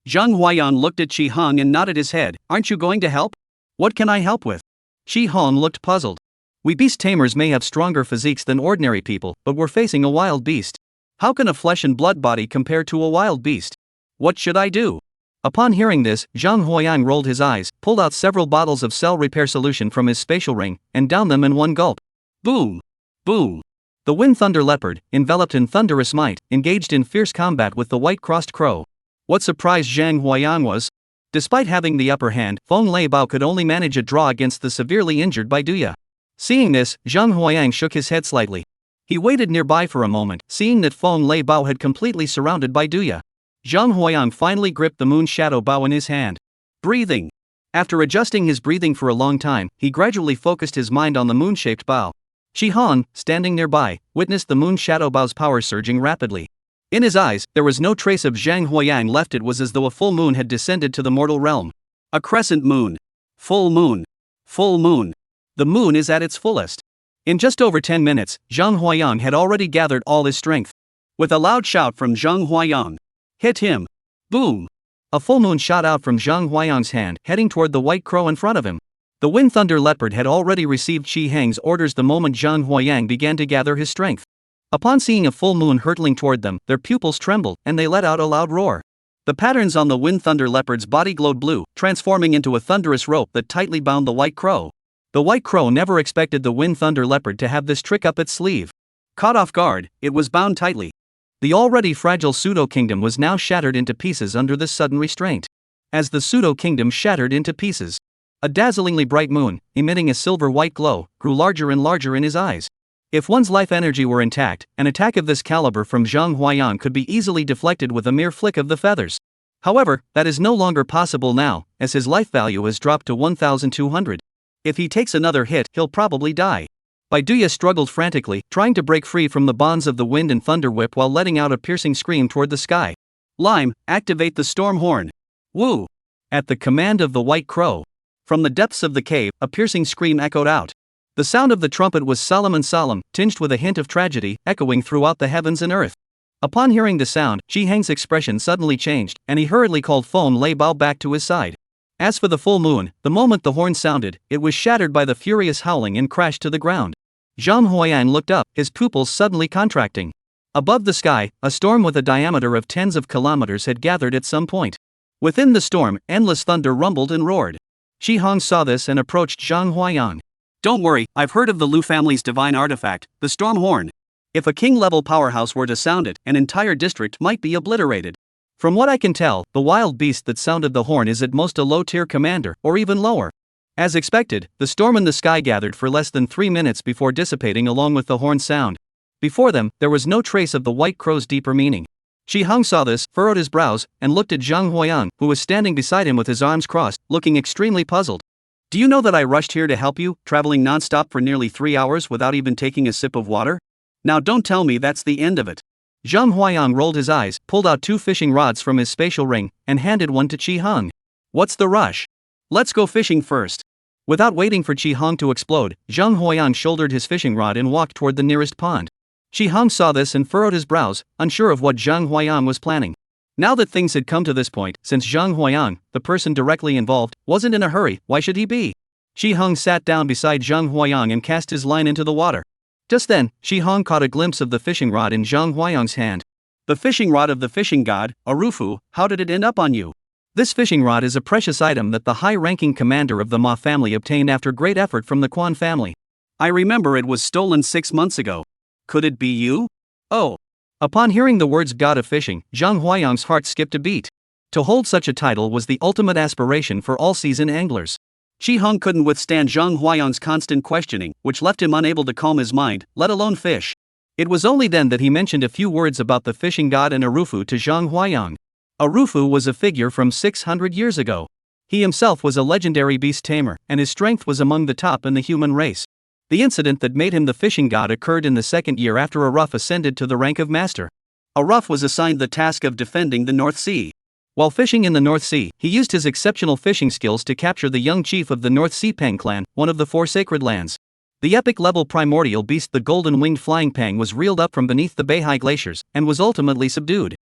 Zhang Huayan looked at Qi Hong and nodded his head. Aren't you going to help? What can I help with? Qi Hong looked puzzled. We beast tamers may have stronger physiques than ordinary people, but we're facing a wild beast. How can a flesh and blood body compare to a wild beast? What should I do? Upon hearing this, Zhang Huayang rolled his eyes, pulled out several bottles of cell repair solution from his spatial ring, and downed them in one gulp. Boom! Boom! The Wind Thunder Leopard, enveloped in thunderous might, engaged in fierce combat with the white-crossed crow. What surprised Zhang Huayang was, despite having the upper hand, Feng Lei Bao could only manage a draw against the severely injured Baiduya. Seeing this, Zhang Huayang shook his head slightly. He waited nearby for a moment, seeing that Feng Lei Bao had completely surrounded Baiduya. Zhang Huayang finally gripped the moon shadow bow in his hand. Breathing. After adjusting his breathing for a long time, he gradually focused his mind on the moon-shaped bow. Qi Hong, standing nearby, witnessed the moon shadow bow's power surging rapidly. In his eyes, there was no trace of Zhang Huayang left. It was as though a full moon had descended to the mortal realm. A crescent moon. Full moon. Full moon. The moon is at its fullest. In just over 10 minutes, Zhang Huayang had already gathered all his strength. With a loud shout from Zhang Huayang, hit him! Boom! A full moon shot out from Zhang Huayang's hand, heading toward the white crow in front of him. The Wind Thunder Leopard had already received Qi Heng's orders the moment Zhang Huayang began to gather his strength. Upon seeing a full moon hurtling toward them, their pupils trembled, and they let out a loud roar. The patterns on the Wind Thunder Leopard's body glowed blue, transforming into a thunderous rope that tightly bound the white crow. The white crow never expected the Wind Thunder Leopard to have this trick up its sleeve. Caught off guard, it was bound tightly. The already fragile pseudo-kingdom was now shattered into pieces under this sudden restraint. As the pseudo-kingdom shattered into pieces, a dazzlingly bright moon, emitting a silver-white glow, grew larger and larger in his eyes. If one's life energy were intact, an attack of this caliber from Zhang Huayang could be easily deflected with a mere flick of the feathers. However, that is no longer possible now, as his life value has dropped to 1,200. If he takes another hit, he'll probably die. Baiduya struggled frantically, trying to break free from the bonds of the Wind and Thunder Whip while letting out a piercing scream toward the sky. Lime, activate the storm horn. Woo! At the command of the white crow. From the depths of the cave, a piercing scream echoed out. The sound of the trumpet was solemn and solemn, tinged with a hint of tragedy, echoing throughout the heavens and earth. Upon hearing the sound, Qi Heng's expression suddenly changed, and he hurriedly called Feng Lei Bao back to his side. As for the full moon, the moment the horn sounded, it was shattered by the furious howling and crashed to the ground. Zhang Huayang looked up, his pupils suddenly contracting. Above the sky, a storm with a diameter of tens of kilometers had gathered at some point. Within the storm, endless thunder rumbled and roared. Qi Hong saw this and approached Zhang Huayang. Don't worry, I've heard of the Lu family's divine artifact, the storm horn. If a king-level powerhouse were to sound it, an entire district might be obliterated. From what I can tell, the wild beast that sounded the horn is at most a low-tier commander, or even lower. As expected, the storm in the sky gathered for less than 3 minutes before dissipating along with the horn sound. Before them, there was no trace of the white crow's deeper meaning. Qi Hong saw this, furrowed his brows, and looked at Zhang Huayang, who was standing beside him with his arms crossed, looking extremely puzzled. Do you know that I rushed here to help you, traveling non-stop for nearly 3 hours without even taking a sip of water? Now don't tell me that's the end of it. Zhang Huayang rolled his eyes, pulled out 2 fishing rods from his spatial ring, and handed one to Qi Hong. What's the rush? Let's go fishing first. Without waiting for Chi Hong to explode, Zhang Huayang shouldered his fishing rod and walked toward the nearest pond. Chi Hong saw this and furrowed his brows, unsure of what Zhang Huayang was planning. Now that things had come to this point, since Zhang Huayang, the person directly involved, wasn't in a hurry, why should he be? Chi Hong sat down beside Zhang Huayang and cast his line into the water. Just then, Chi Hong caught a glimpse of the fishing rod in Zhang Huayang's hand. The fishing rod of the fishing god, Arufu, how did it end up on you? This fishing rod is a precious item that the high-ranking commander of the Ma family obtained after great effort from the Quan family. I remember it was stolen 6 months ago. Could it be you? Oh. Upon hearing the words god of fishing, Zhang Huayang's heart skipped a beat. To hold such a title was the ultimate aspiration for all seasoned anglers. Chi Hong couldn't withstand Zhang Huayang's constant questioning, which left him unable to calm his mind, let alone fish. It was only then that he mentioned a few words about the fishing god and Arufu to Zhang Huayang. Arufu was a figure from 600 years ago. He himself was a legendary beast tamer, and his strength was among the top in the human race. The incident that made him the fishing god occurred in the second year after Aruf ascended to the rank of master. Aruf was assigned the task of defending the North Sea. While fishing in the North Sea, he used his exceptional fishing skills to capture the young chief of the North Sea Pang clan, one of the 4 sacred lands. The epic-level primordial beast the golden-winged flying Pang was reeled up from beneath the Beihai glaciers, and was ultimately subdued.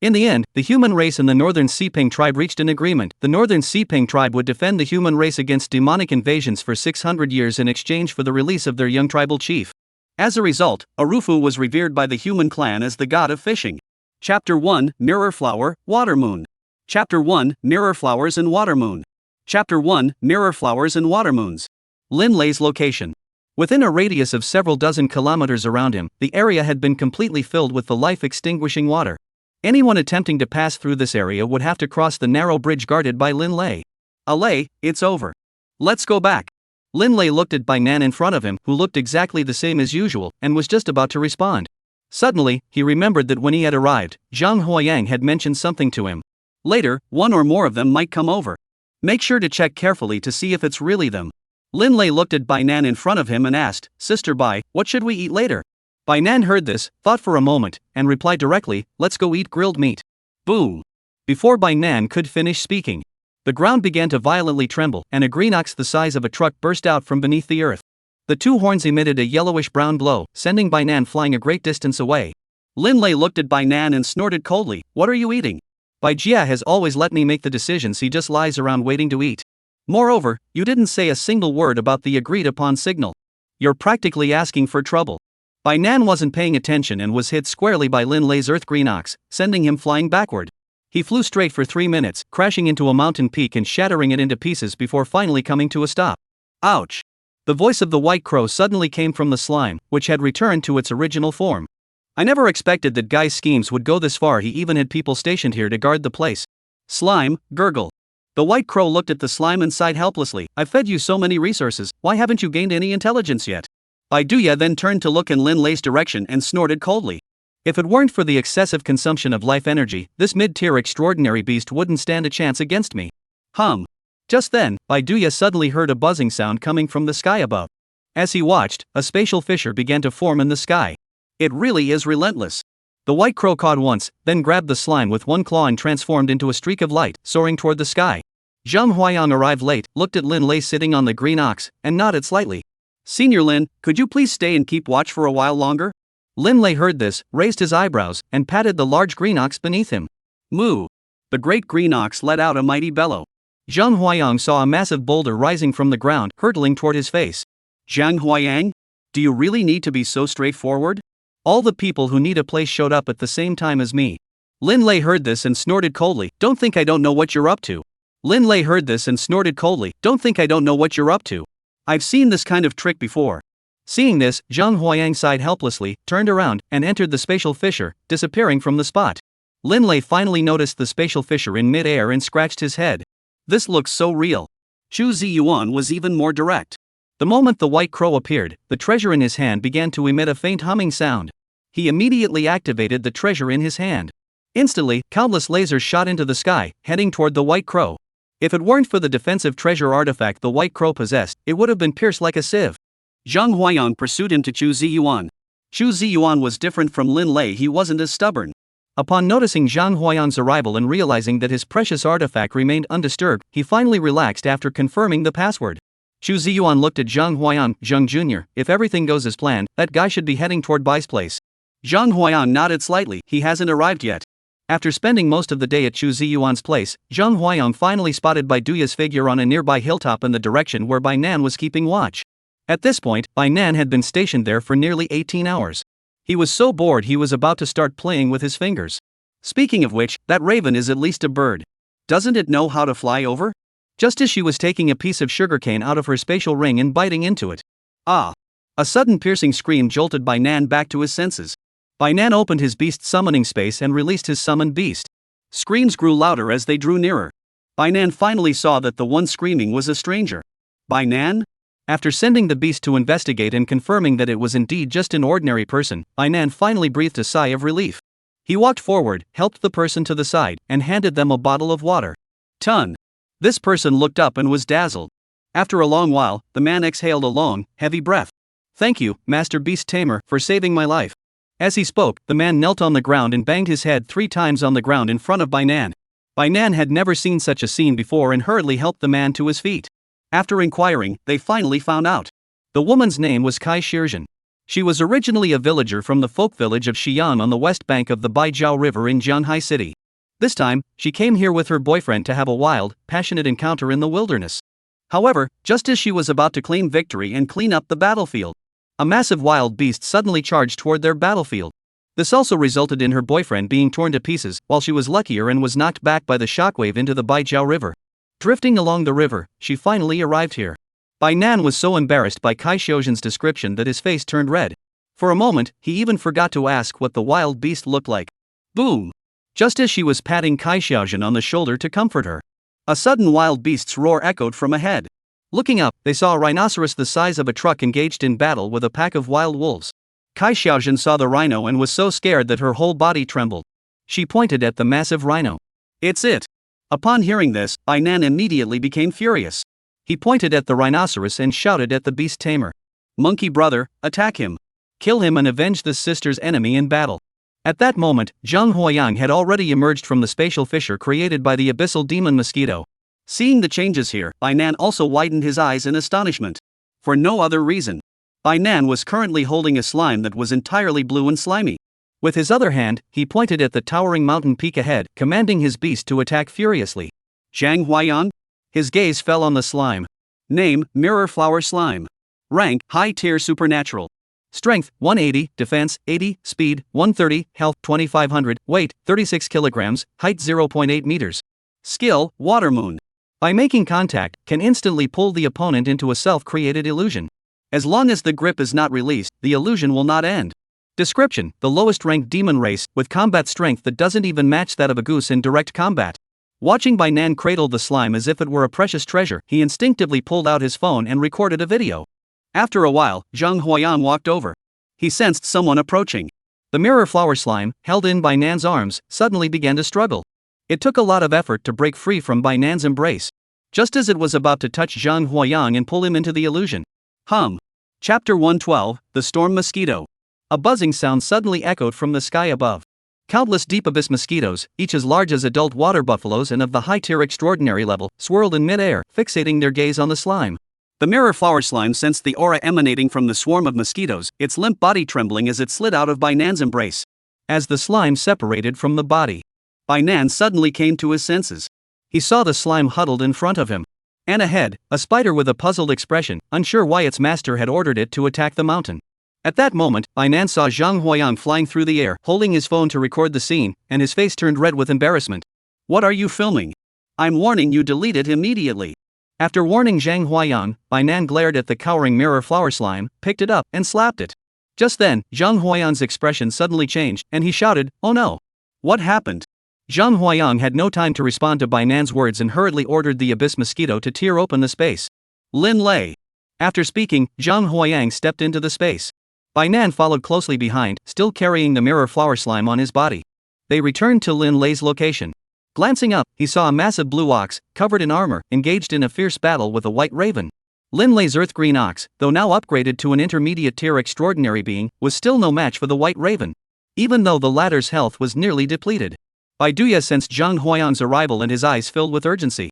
In the end, the human race and the Northern Sea Pang tribe reached an agreement. The Northern Sea Pang tribe would defend the human race against demonic invasions for 600 years in exchange for the release of their young tribal chief. As a result, Arufu was revered by the human clan as the god of fishing. Chapter 1, Mirror Flower, Water Moon. Chapter 1, Mirror Flowers and Water Moon. Chapter 1, Mirror Flowers and Water Moons. Lin Lei's location. Within a radius of several dozen kilometers around him, the area had been completely filled with the life-extinguishing water. Anyone attempting to pass through this area would have to cross the narrow bridge guarded by Lin Lei. Lei, it's over. Let's go back. Lin Lei looked at Bai Nan in front of him, who looked exactly the same as usual, and was just about to respond. Suddenly, he remembered that when he had arrived, Zhang Huayang had mentioned something to him. Later, one or more of them might come over. Make sure to check carefully to see if it's really them. Lin Lei looked at Bai Nan in front of him and asked, Sister Bai, what should we eat later? Bai Nan heard this, thought for a moment, and replied directly, let's go eat grilled meat. Boom! Before Bai Nan could finish speaking, the ground began to violently tremble, and a green ox the size of a truck burst out from beneath the earth. The 2 horns emitted a yellowish-brown glow, sending Bai Nan flying a great distance away. Lin Lei looked at Bai Nan and snorted coldly, what are you eating? Bai Jia has always let me make the decisions, he just lies around waiting to eat. Moreover, you didn't say a single word about the agreed-upon signal. You're practically asking for trouble. Bai Nan wasn't paying attention and was hit squarely by Lin Lei's earth green ox, sending him flying backward. He flew straight for 3 minutes, crashing into a mountain peak and shattering it into pieces before finally coming to a stop. Ouch! The voice of the white crow suddenly came from the slime, which had returned to its original form. I never expected that Guy's schemes would go this far. He even had people stationed here to guard the place. Slime, gurgle. The white crow looked at the slime and sighed helplessly. I've fed you so many resources, why haven't you gained any intelligence yet? Bai Duya then turned to look in Lin Lei's direction and snorted coldly. If it weren't for the excessive consumption of life energy, this mid-tier extraordinary beast wouldn't stand a chance against me. Just then, Bai Duya suddenly heard a buzzing sound coming from the sky above. As he watched, a spatial fissure began to form in the sky. It really is relentless. The white crow cawed once, then grabbed the slime with one claw and transformed into a streak of light, soaring toward the sky. Zhang Huayang arrived late, looked at Lin Lei sitting on the green ox, and nodded slightly. Senior Lin, could you please stay and keep watch for a while longer? Lin Lei heard this, raised his eyebrows, and patted the large green ox beneath him. Moo! The great green ox let out a mighty bellow. Zhang Huayang saw a massive boulder rising from the ground, hurtling toward his face. Zhang Huayang? Do you really need to be so straightforward? All the people who need a place showed up at the same time as me. Lin Lei heard this and snorted coldly, don't think I don't know what you're up to. Lin Lei heard this and snorted coldly, don't think I don't know what you're up to. I've seen this kind of trick before. Seeing this, Zhang Huayang sighed helplessly, turned around, and entered the spatial fissure, disappearing from the spot. Lin Lei finally noticed the spatial fissure in mid-air and scratched his head. This looks so real. Chu Ziyuan was even more direct. The moment the white crow appeared, the treasure in his hand began to emit a faint humming sound. He immediately activated the treasure in his hand. Instantly, countless lasers shot into the sky, heading toward the white crow. If it weren't for the defensive treasure artifact the white crow possessed, it would have been pierced like a sieve. Zhang Huayang pursued him to Chu Ziyuan. Chu Ziyuan was different from Lin Lei, he wasn't as stubborn. Upon noticing Zhang Huayan's arrival and realizing that his precious artifact remained undisturbed, he finally relaxed after confirming the password. Chu Ziyuan looked at Zhang Huayan. Zhang Jr., if everything goes as planned, that guy should be heading toward Bai's place. Zhang Huayan nodded slightly. He hasn't arrived yet. After spending most of the day at Chu Ziyuan's place, Zhang Huayan finally spotted Bai Duya's figure on a nearby hilltop in the direction where Bai Nan was keeping watch. At this point, Bai Nan had been stationed there for nearly 18 hours. He was so bored he was about to start playing with his fingers. Speaking of which, that raven is at least a bird. Doesn't it know how to fly over? Just as she was taking a piece of sugarcane out of her spatial ring and biting into it. Ah! A sudden piercing scream jolted Bai Nan back to his senses. Bai Nan opened his beast summoning space and released his summoned beast. Screams grew louder as they drew nearer. Bai Nan finally saw that the one screaming was a stranger. Bai Nan? After sending the beast to investigate and confirming that it was indeed just an ordinary person, Bai Nan finally breathed a sigh of relief. He walked forward, helped the person to the side, and handed them a bottle of water. Ton. This person looked up and was dazzled. After a long while, the man exhaled a long, heavy breath. Thank you, Master Beast Tamer, for saving my life. As he spoke, the man knelt on the ground and banged his head 3 times on the ground in front of Bai Nan. Bai Nan had never seen such a scene before and hurriedly helped the man to his feet. After inquiring, they finally found out. The woman's name was Kai Shirjin. She was originally a villager from the folk village of Xi'an on the west bank of the Baijiao River in Jianhai City. This time, she came here with her boyfriend to have a wild, passionate encounter in the wilderness. However, just as she was about to claim victory and clean up the battlefield, a massive wild beast suddenly charged toward their battlefield. This also resulted in her boyfriend being torn to pieces, while she was luckier and was knocked back by the shockwave into the Baijiao River. Drifting along the river, she finally arrived here. Bai Nan was so embarrassed by Kai Xiaojin's description that his face turned red. For a moment, he even forgot to ask what the wild beast looked like. Boom! Just as she was patting Kai Xiaojin on the shoulder to comfort her, a sudden wild beast's roar echoed from ahead. Looking up, they saw a rhinoceros the size of a truck engaged in battle with a pack of wild wolves. Kai Xiaojin saw the rhino and was so scared that her whole body trembled. She pointed at the massive rhino. It's it! Upon hearing this, Bai Nan immediately became furious. He pointed at the rhinoceros and shouted at the beast tamer. Monkey brother, attack him! Kill him and avenge this sister's enemy in battle. At that moment, Zhang Huayang had already emerged from the spatial fissure created by the abyssal demon mosquito. Seeing the changes here, Bai Nan also widened his eyes in astonishment. For no other reason. Bai Nan was currently holding a slime that was entirely blue and slimy. With his other hand, he pointed at the towering mountain peak ahead, commanding his beast to attack furiously. Zhang Huayan? His gaze fell on the slime. Name, Mirror Flower Slime. Rank, High Tier Supernatural. Strength, 180, Defense, 80, Speed, 130, Health, 2500, Weight, 36 kilograms, Height 0.8 meters. Skill, Water Moon. By making contact, can instantly pull the opponent into a self-created illusion. As long as the grip is not released, the illusion will not end. Description, the lowest ranked demon race, with combat strength that doesn't even match that of a goose in direct combat. Watching Bai Nan cradle the slime as if it were a precious treasure, he instinctively pulled out his phone and recorded a video. After a while, Zhang Huayan walked over. He sensed someone approaching. The mirror flower slime, held in Bai Nan's arms, suddenly began to struggle. It took a lot of effort to break free from Bai Nan's embrace. Just as it was about to touch Zhang Huayang and pull him into the illusion. Chapter 112, The Storm Mosquito. A buzzing sound suddenly echoed from the sky above. Countless deep abyss mosquitoes, each as large as adult water buffaloes and of the high-tier extraordinary level, swirled in mid-air, fixating their gaze on the slime. The mirror flower slime sensed the aura emanating from the swarm of mosquitoes, its limp body trembling as it slid out of Bai Nan's embrace. As the slime separated from the body, Bai Nan suddenly came to his senses. He saw the slime huddled in front of him. And ahead, a spider with a puzzled expression, unsure why its master had ordered it to attack the mountain. At that moment, Bai Nan saw Zhang Huayang flying through the air, holding his phone to record the scene, and his face turned red with embarrassment. What are you filming? I'm warning you, delete it immediately. After warning Zhang Huayang, Bai Nan glared at the cowering mirror flower slime, picked it up, and slapped it. Just then, Zhang Huayang's expression suddenly changed, and he shouted, "Oh no! What happened?" Zhang Huayang had no time to respond to Bai Nan's words and hurriedly ordered the abyss mosquito to tear open the space. Lin Lei. After speaking, Zhang Huayang stepped into the space. Bai Nan followed closely behind, still carrying the mirror flower slime on his body. They returned to Lin Lei's location. Glancing up, he saw a massive blue ox, covered in armor, engaged in a fierce battle with a white raven. Lin Lei's earth-green ox, though now upgraded to an intermediate-tier extraordinary being, was still no match for the white raven. even though the latter's health was nearly depleted. Baiduya sensed Zhang Huayang's arrival and his eyes filled with urgency.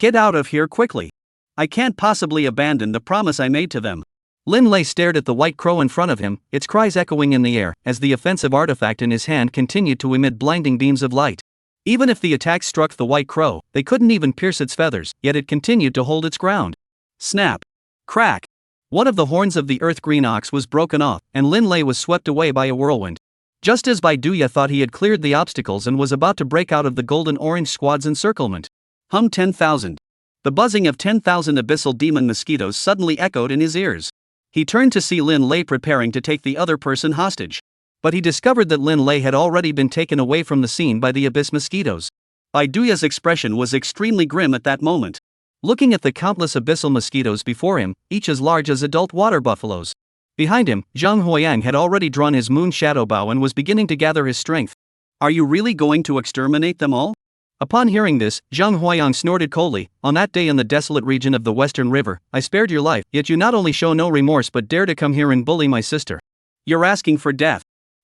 Get out of here quickly. I can't possibly abandon the promise I made to them. Lin Lei stared at the white crow in front of him, its cries echoing in the air, as the offensive artifact in his hand continued to emit blinding beams of light. Even if the attack struck the white crow, they couldn't even pierce its feathers, yet it continued to hold its ground. Snap! Crack! One of the horns of the earth green ox was broken off, and Lin Lei was swept away by a whirlwind. Just as Baiduya thought he had cleared the obstacles and was about to break out of the golden-orange squad's encirclement. 10,000. The buzzing of 10,000 abyssal demon mosquitoes suddenly echoed in his ears. He turned to see Lin Lei preparing to take the other person hostage. But he discovered that Lin Lei had already been taken away from the scene by the abyss mosquitoes. Baiduya's expression was extremely grim at that moment. Looking at the countless abyssal mosquitoes before him, each as large as adult water buffaloes. Behind him, Zhang Huayang had already drawn his moon shadow bow and was beginning to gather his strength. Are you really going to exterminate them all? Upon hearing this, Zhang Huayang snorted coldly. On that day in the desolate region of the Western River, I spared your life, yet you not only show no remorse but dare to come here and bully my sister. You're asking for death.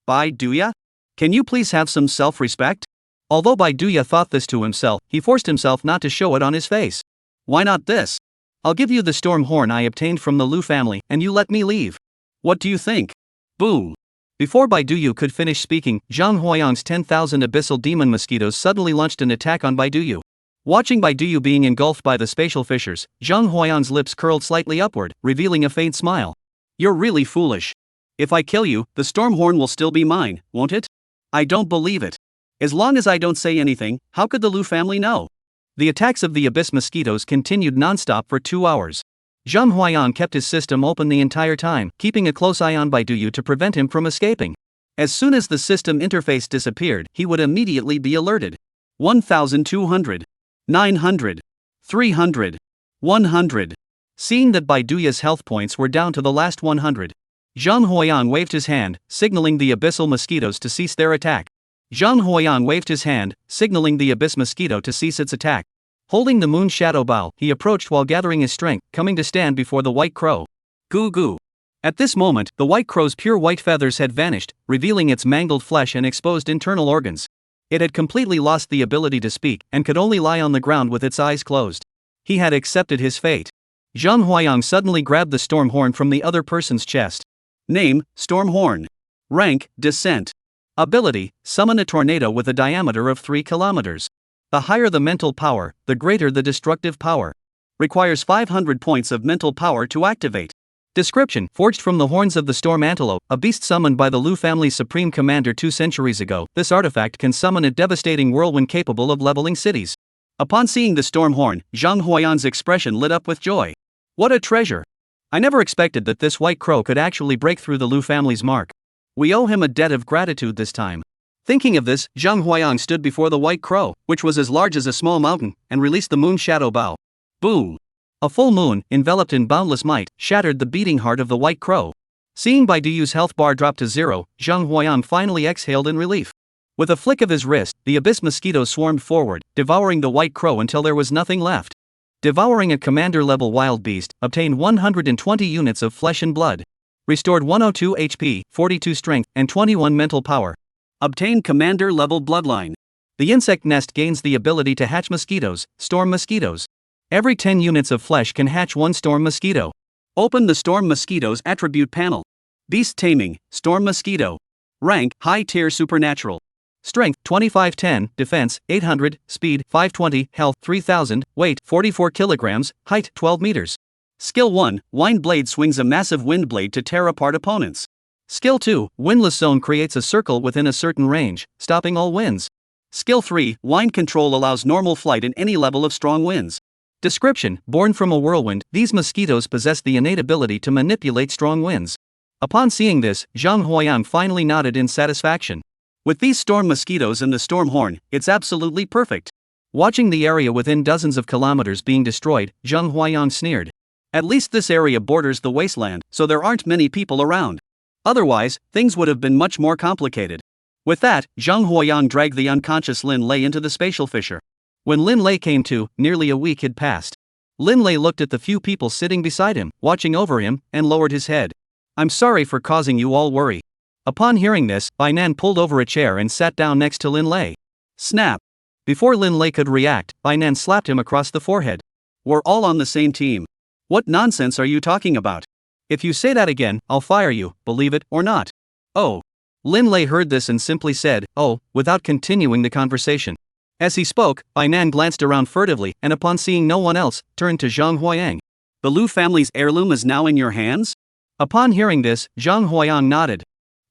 Baiduya? Can you please have some self-respect? Although Baiduya thought this to himself, he forced himself not to show it on his face. Why not this? I'll give you the storm horn I obtained from the Lu family, and you let me leave. What do you think? Boom! Before Baiduyu could finish speaking, Zhang Huayang's 10,000 abyssal demon mosquitoes suddenly launched an attack on Baiduyu. Watching Baiduyu being engulfed by the spatial fissures, Zhang Huayang's lips curled slightly upward, revealing a faint smile. You're really foolish. If I kill you, the storm horn will still be mine, won't it? I don't believe it. As long as I don't say anything, how could the Lu family know? The attacks of the abyss mosquitoes continued non-stop for 2 hours. Zhang Huayang kept his system open the entire time, keeping a close eye on Baiduyu to prevent him from escaping. As soon as the system interface disappeared, he would immediately be alerted. 1,200. 900. 300. 100. Seeing that Baiduyu's health points were down to the last 100, Zhang Huayang waved his hand, signaling the abyssal mosquitoes to cease their attack. Zhang Huayang waved his hand, signaling the abyss mosquito to cease its attack. Holding the moon shadow bow, he approached while gathering his strength, coming to stand before the white crow. Goo goo. At this moment, the white crow's pure white feathers had vanished, revealing its mangled flesh and exposed internal organs. It had completely lost the ability to speak, and could only lie on the ground with its eyes closed. He had accepted his fate. Zhang Huayang suddenly grabbed the storm horn from the other person's chest. Name, Storm Horn. Rank, Descent. Ability, summon a tornado with a diameter of 3 kilometers. The higher the mental power, the greater the destructive power. Requires 500 points of mental power to activate. Description: forged from the horns of the storm antelope, a beast summoned by the Lu family's supreme commander 2 centuries ago, this artifact can summon a devastating whirlwind capable of leveling cities. Upon seeing the storm horn, Zhang Huayang's expression lit up with joy. What a treasure! I never expected that this white crow could actually break through the Lu family's mark. We owe him a debt of gratitude this time. Thinking of this, Zhang Huayang stood before the white crow, which was as large as a small mountain, and released the moon shadow bow. Boom! A full moon, enveloped in boundless might, shattered the beating heart of the white crow. Seeing Baiduyu's health bar drop to 0, Zhang Huayang finally exhaled in relief. With a flick of his wrist, the abyss mosquitoes swarmed forward, devouring the white crow until there was nothing left. Devouring a commander-level wild beast, obtained 120 units of flesh and blood. Restored 102 HP, 42 strength, and 21 mental power. Obtained commander-level bloodline. The insect nest gains the ability to hatch mosquitoes, storm mosquitoes. Every 10 units of flesh can hatch 1 storm mosquito. Open the storm mosquitoes attribute panel. Beast taming, storm mosquito. Rank, high tier supernatural. Strength, 2510, defense, 800, speed, 520, health, 3000, weight, 44 kilograms, height, 12 meters. Skill 1, Wind Blade swings a massive wind blade to tear apart opponents. Skill 2, Windless Zone creates a circle within a certain range, stopping all winds. Skill 3, Wind Control allows normal flight in any level of strong winds. Description: born from a whirlwind, these mosquitoes possess the innate ability to manipulate strong winds. Upon seeing this, Zhang Huayang finally nodded in satisfaction. With these storm mosquitoes and the storm horn, it's absolutely perfect. Watching the area within dozens of kilometers being destroyed, Zhang Huayang sneered. At least this area borders the wasteland, so there aren't many people around. Otherwise, things would have been much more complicated. With that, Zhang Huayang dragged the unconscious Lin Lei into the spatial fissure. When Lin Lei came to, nearly a week had passed. Lin Lei looked at the few people sitting beside him, watching over him, and lowered his head. I'm sorry for causing you all worry. Upon hearing this, Bai Nan pulled over a chair and sat down next to Lin Lei. Snap! Before Lin Lei could react, Bai Nan slapped him across the forehead. We're all on the same team. What nonsense are you talking about? If you say that again, I'll fire you, believe it or not. Oh. Lin Lei heard this and simply said, oh, without continuing the conversation. As he spoke, Bai Nan glanced around furtively and upon seeing no one else, turned to Zhang Huayang. The Lu family's heirloom is now in your hands? Upon hearing this, Zhang Huayang nodded.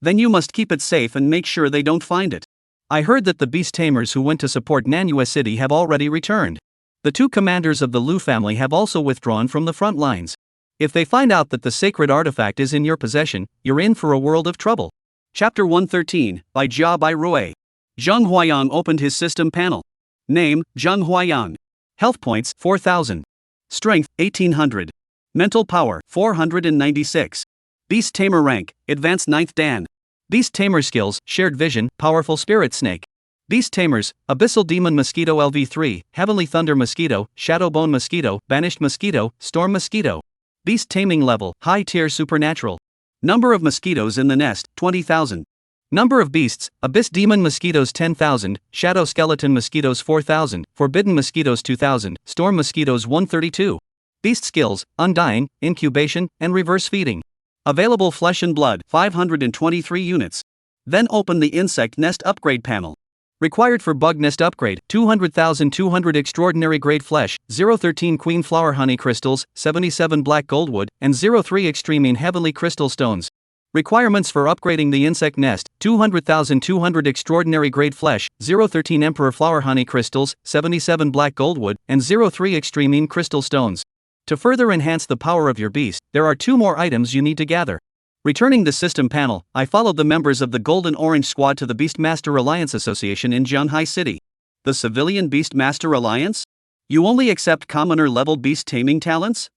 Then you must keep it safe and make sure they don't find it. I heard that the beast tamers who went to support Manhwa City have already returned. The two commanders of the Lu family have also withdrawn from the front lines. If they find out that the sacred artifact is in your possession, you're in for a world of trouble. Chapter 113, by Jia Bai Rui. Zhang Huayang opened his system panel. Name, Zhang Huayang. Health points, 4,000. Strength, 1,800. Mental power, 496. Beast Tamer rank, Advanced 9th Dan. Beast Tamer skills, Shared Vision, Powerful Spirit Snake. Beast Tamers, Abyssal Demon Mosquito LV3, Heavenly Thunder Mosquito, Shadowbone Mosquito, Banished Mosquito, Storm Mosquito. Beast Taming level, High Tier Supernatural. Number of mosquitoes in the nest, 20,000. Number of beasts, Abyss Demon Mosquitoes 10,000, Shadow Skeleton Mosquitoes 4,000, Forbidden Mosquitoes 2,000, Storm Mosquitoes 132. Beast skills, Undying, Incubation, and Reverse Feeding. Available flesh and blood, 523 units. Then open the Insect Nest Upgrade panel. Required for Bug Nest Upgrade, 200,200 Extraordinary Grade Flesh, 013 Queen Flower Honey Crystals, 77 Black Goldwood, and 03 Extreme Heavenly Crystal Stones. Requirements for upgrading the Insect Nest, 200,200 Extraordinary Grade Flesh, 013 Emperor Flower Honey Crystals, 77 Black Goldwood, and 03 Extreme Crystal Stones. To further enhance the power of your beast, there are 2 more items you need to gather. Returning the system panel, I followed the members of the Golden Orange Squad to the Beastmaster Alliance Association in Jianhai City. The Civilian Beastmaster Alliance? You only accept commoner-level beast taming talents?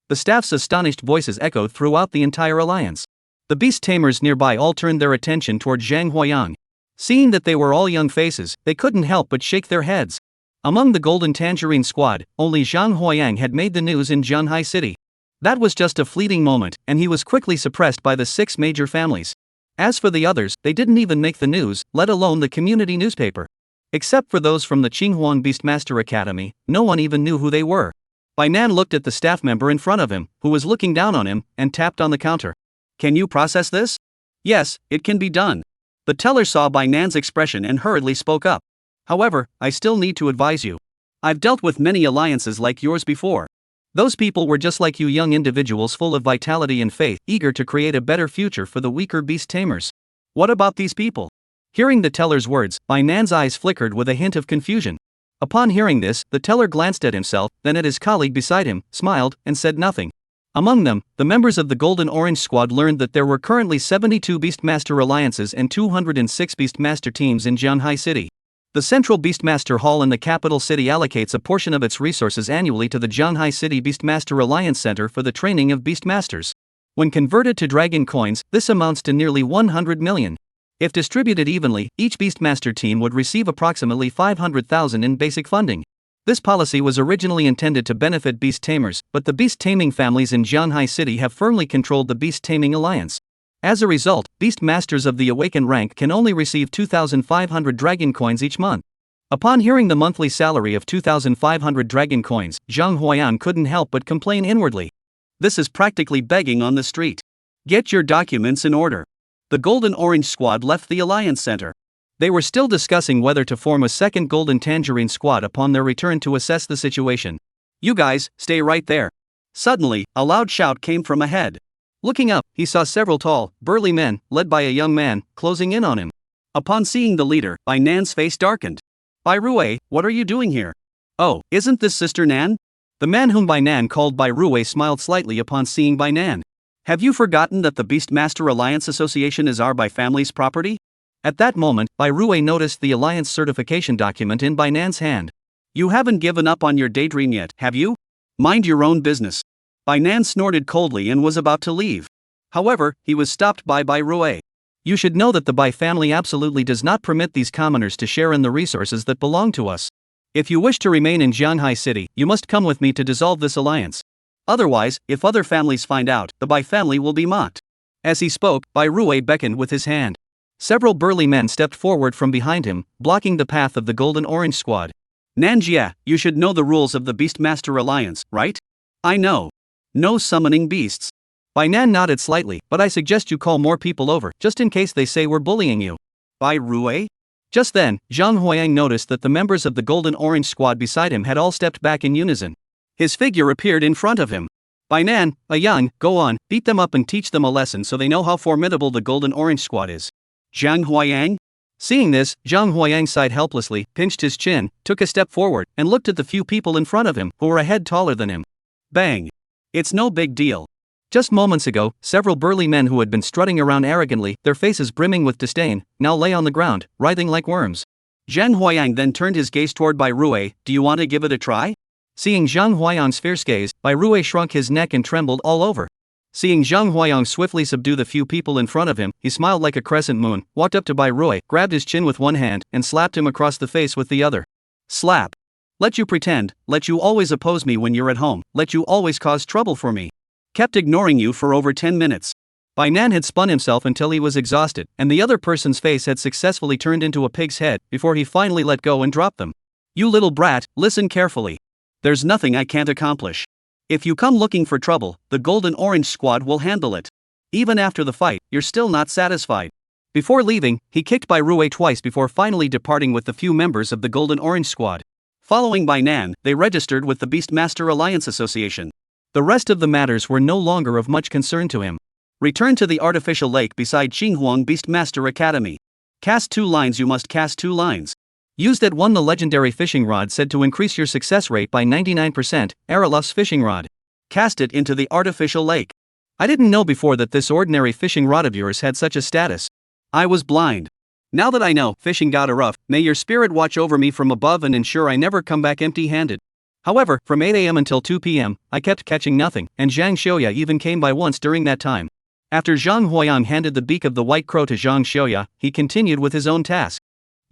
The staff's astonished voices echoed throughout the entire alliance. The beast tamers nearby all turned their attention toward Zhang Huayang. Seeing that they were all young faces, they couldn't help but shake their heads. Among the Golden Tangerine Squad, only Zhang Huayang had made the news in Jianhai City. That was just a fleeting moment, and he was quickly suppressed by the 6 major families. As for the others, they didn't even make the news, let alone the community newspaper. Except for those from the Qinghuang Beastmaster Academy, no one even knew who they were. Bai Nan looked at the staff member in front of him, who was looking down on him, and tapped on the counter. Can you process this? Yes, it can be done. The teller saw Bai Nan's expression and hurriedly spoke up. However, I still need to advise you. I've dealt with many alliances like yours before. Those people were just like you, young individuals full of vitality and faith, eager to create a better future for the weaker beast tamers. What about these people? Hearing the teller's words, Bai Nan's eyes flickered with a hint of confusion. Upon hearing this, the teller glanced at himself, then at his colleague beside him, smiled, and said nothing. Among them, the members of the Golden Orange Squad learned that there were currently 72 Beastmaster Alliances and 206 Beastmaster teams in Jianhai City. The Central Beastmaster Hall in the capital city allocates a portion of its resources annually to the Jianhai City Beastmaster Alliance Center for the training of Beastmasters. When converted to dragon coins, this amounts to nearly 100 million. If distributed evenly, each Beastmaster team would receive approximately 500,000 in basic funding. This policy was originally intended to benefit beast tamers, but the beast taming families in Jianhai City have firmly controlled the Beast Taming Alliance. As a result, Beast Masters of the Awakened rank can only receive 2,500 dragon coins each month. Upon hearing the monthly salary of 2,500 dragon coins, Zhang Huayang couldn't help but complain inwardly. This is practically begging on the street. Get your documents in order. The Golden Orange Squad left the Alliance Center. They were still discussing whether to form a second Golden Tangerine Squad upon their return to assess the situation. You guys, stay right there. Suddenly, a loud shout came from ahead. Looking up, he saw several tall, burly men, led by a young man, closing in on him. Upon seeing the leader, Bai Nan's face darkened. Bai Rui, what are you doing here? Oh, isn't this Sister Nan? The man whom Bai Nan called Bai Rui smiled slightly upon seeing Bai Nan. Have you forgotten that the Beastmaster Alliance Association is our Bai family's property? At that moment, Bai Rui noticed the Alliance certification document in Bai Nan's hand. You haven't given up on your daydream yet, have you? Mind your own business. Bai Nan snorted coldly and was about to leave. However, he was stopped by Bai Rui. You should know that the Bai family absolutely does not permit these commoners to share in the resources that belong to us. If you wish to remain in Jianhai City, you must come with me to dissolve this alliance. Otherwise, if other families find out, the Bai family will be mocked. As he spoke, Bai Rui beckoned with his hand. Several burly men stepped forward from behind him, blocking the path of the Golden Orange Squad. Nanjia, you should know the rules of the Beastmaster Alliance, right? I know. No summoning beasts. Bai Nan nodded slightly, but I suggest you call more people over, just in case they say we're bullying you. Bai Rui? Just then, Zhang Huiyang noticed that the members of the Golden Orange Squad beside him had all stepped back in unison. His figure appeared in front of him. Bai Nan, Yang, go on, beat them up and teach them a lesson so they know how formidable the Golden Orange Squad is. Zhang Huiyang? Seeing this, Zhang Huiyang sighed helplessly, pinched his chin, took a step forward, and looked at the few people in front of him, who were a head taller than him. Bang! It's no big deal. Just moments ago, several burly men who had been strutting around arrogantly, their faces brimming with disdain, now lay on the ground, writhing like worms. Zhang Huiyang then turned his gaze toward Bai Rui. Do you want to give it a try? Seeing Zhang Huiyang's fierce gaze, Bai Rui shrunk his neck and trembled all over. Seeing Zhang Huiyang swiftly subdue the few people in front of him, he smiled like a crescent moon, walked up to Bai Rui, grabbed his chin with one hand, and slapped him across the face with the other. Slap. Let you pretend, let you always oppose me when you're at home, let you always cause trouble for me. Kept ignoring you for over 10 minutes. Bai Nan had spun himself until he was exhausted, and the other person's face had successfully turned into a pig's head, before he finally let go and dropped them. You little brat, listen carefully. There's nothing I can't accomplish. If you come looking for trouble, the Golden Orange Squad will handle it. Even after the fight, you're still not satisfied. Before leaving, he kicked Bai Rui twice before finally departing with the few members of the Golden Orange Squad. Following Bai Nan, they registered with the Beastmaster Alliance Association. The rest of the matters were no longer of much concern to him. Return to the artificial lake beside Qinghuang Beastmaster Academy. Cast 2 lines. You must cast 2 lines. Used at 1 the legendary fishing rod said to increase your success rate by 99%, Araluf's fishing rod. Cast it into the artificial lake. I didn't know before that this ordinary fishing rod of yours had such a status. I was blind. Now that I know, fishing god Aruf, may your spirit watch over me from above and ensure I never come back empty-handed. However, from 8 a.m. until 2 p.m., I kept catching nothing, and Zhang Xiaoya even came by once during that time. After Zhang Huiyang handed the beak of the white crow to Zhang Xiaoya, he continued with his own task.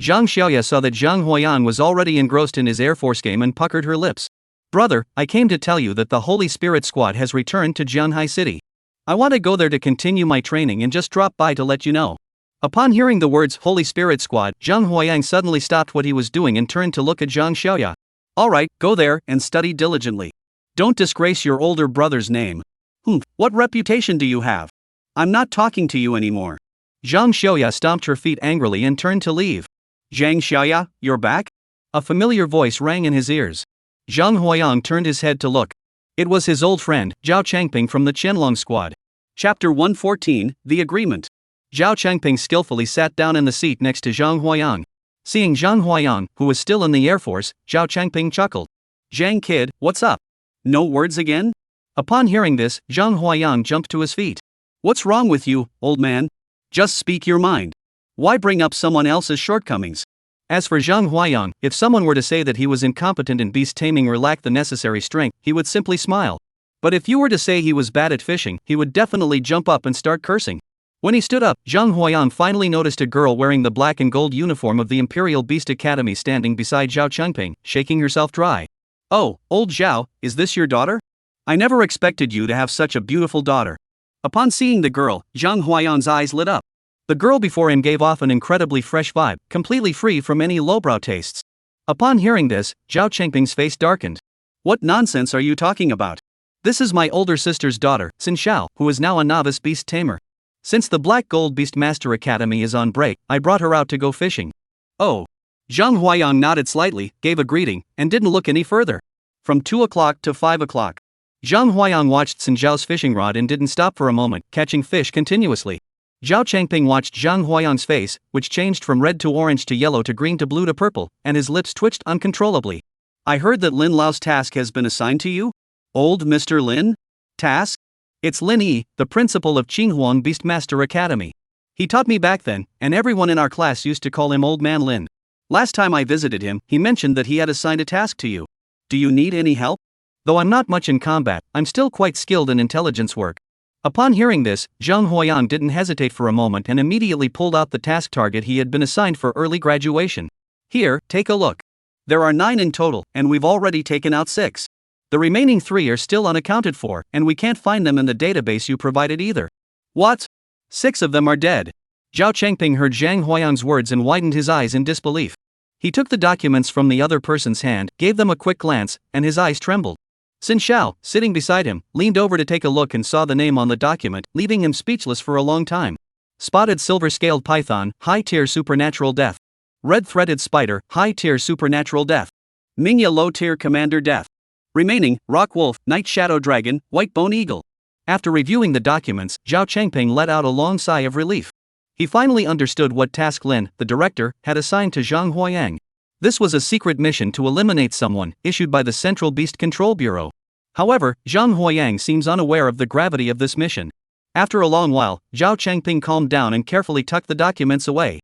Zhang Xiaoya saw that Zhang Huiyang was already engrossed in his Air Force game and puckered her lips. Brother, I came to tell you that the Holy Spirit Squad has returned to Jianhai City. I want to go there to continue my training and just drop by to let you know. Upon hearing the words Holy Spirit Squad, Zhang Huiyang suddenly stopped what he was doing and turned to look at Zhang Xiaoya. Alright, go there and study diligently. Don't disgrace your older brother's name. What reputation do you have? I'm not talking to you anymore. Zhang Xiaoya stomped her feet angrily and turned to leave. Zhang Xiaoya, you're back? A familiar voice rang in his ears. Zhang Huiyang turned his head to look. It was his old friend, Zhao Changping from the Qianlong Squad. Chapter 114, The Agreement. Zhao Changping skillfully sat down in the seat next to Zhang Huiyang. Seeing Zhang Huiyang, who was still in the Air Force, Zhao Changping chuckled. Zhang kid, what's up? No words again? Upon hearing this, Zhang Huiyang jumped to his feet. What's wrong with you, old man? Just speak your mind. Why bring up someone else's shortcomings? As for Zhang Huiyang, if someone were to say that he was incompetent in beast taming or lacked the necessary strength, he would simply smile. But if you were to say he was bad at fishing, he would definitely jump up and start cursing. When he stood up, Zhang Huiyang finally noticed a girl wearing the black and gold uniform of the Imperial Beast Academy standing beside Zhao Changping, shaking herself dry. Oh, old Zhao, is this your daughter? I never expected you to have such a beautiful daughter. Upon seeing the girl, Zhang Huiyang's eyes lit up. The girl before him gave off an incredibly fresh vibe, completely free from any lowbrow tastes. Upon hearing this, Zhao Changping's face darkened. What nonsense are you talking about? This is my older sister's daughter, Xin Xiao, who is now a novice beast tamer. Since the Black Gold Beastmaster Academy is on break, I brought her out to go fishing. Oh. Zhang Huiyang nodded slightly, gave a greeting, and didn't look any further. From 2 o'clock to 5 o'clock. Zhang Huiyang watched Xin Zhao's fishing rod and didn't stop for a moment, catching fish continuously. Zhao Changping watched Zhang Huiyang's face, which changed from red to orange to yellow to green to blue to purple, and his lips twitched uncontrollably. I heard that Lin Lao's task has been assigned to you? Old Mr. Lin? Task? It's Lin Yi, the principal of Qinghuang Beastmaster Academy. He taught me back then, and everyone in our class used to call him Old Man Lin. Last time I visited him, he mentioned that he had assigned a task to you. Do you need any help? Though I'm not much in combat, I'm still quite skilled in intelligence work. Upon hearing this, Zhang Huiyang didn't hesitate for a moment and immediately pulled out the task target he had been assigned for early graduation. Here, take a look. There are 9 in total, and we've already taken out 6. The remaining 3 are still unaccounted for, and we can't find them in the database you provided either. What? 6 of them are dead. Zhao Changping heard Zhang Huayang's words and widened his eyes in disbelief. He took the documents from the other person's hand, gave them a quick glance, and his eyes trembled. Xin Xiao, sitting beside him, leaned over to take a look and saw the name on the document, leaving him speechless for a long time. Spotted silver-scaled python, high-tier supernatural death. Red-threaded spider, high-tier supernatural death. Mingya low-tier commander death. Remaining, rock wolf, night shadow dragon, white bone eagle. After reviewing the documents, Zhao Changping let out a long sigh of relief. He finally understood what task Lin, the director, had assigned to Zhang Huayang. This was a secret mission to eliminate someone, issued by the Central Beast Control Bureau. However, Zhang Huayang seems unaware of the gravity of this mission. After a long while, Zhao Changping calmed down and carefully tucked the documents away.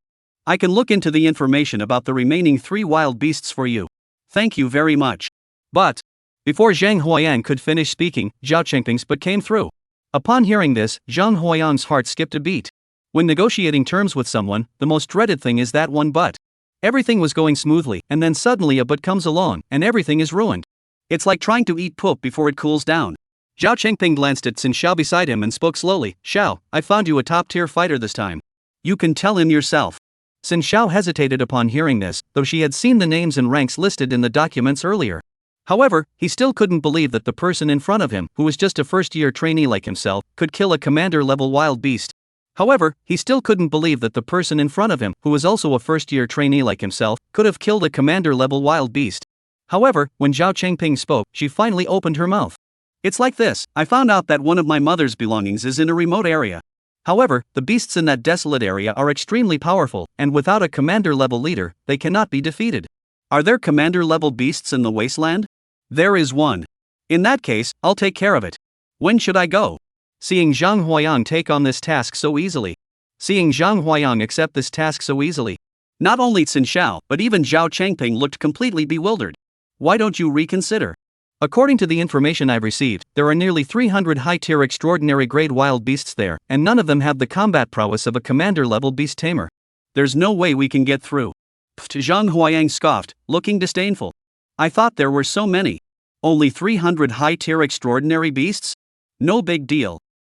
I can look into the information about the remaining 3 wild beasts for you. Thank you very much. But, before Zhang Huayang could finish speaking, Zhao Changping's but came through. Upon hearing this, Zhang Huayang's heart skipped a beat. When negotiating terms with someone, the most dreaded thing is that one but. Everything was going smoothly, and then suddenly a but comes along, and everything is ruined. It's like trying to eat poop before it cools down. Zhao Changping glanced at Xin Xiao beside him and spoke slowly. Xiao, I found you a top-tier fighter this time. You can tell him yourself. Xin Xiao hesitated upon hearing this, though she had seen the names and ranks listed in the documents earlier. However, he still couldn't believe that the person in front of him, who was just a first-year trainee like himself, could kill a commander-level wild beast. However, he still couldn't believe that the person in front of him, who was also a first-year trainee like himself, could have killed a commander-level wild beast. However, when Zhao Changping spoke, she finally opened her mouth. It's like this, I found out that one of my mother's belongings is in a remote area. However, the beasts in that desolate area are extremely powerful, and without a commander-level leader, they cannot be defeated. Are there commander-level beasts in the Wasteland? There is one. In that case, I'll take care of it. When should I go? Seeing Zhang Huayang take on this task so easily. Seeing Zhang Huayang accept this task so easily. Not only Xin Xiao, but even Zhao Changping looked completely bewildered. Why don't you reconsider? According to the information I've received, there are nearly 300 high-tier extraordinary grade wild beasts there, and none of them have the combat prowess of a commander-level beast tamer. There's no way we can get through. Zhang Huayang scoffed, looking disdainful. I thought there were so many. Only 300 high-tier extraordinary beasts? No big deal.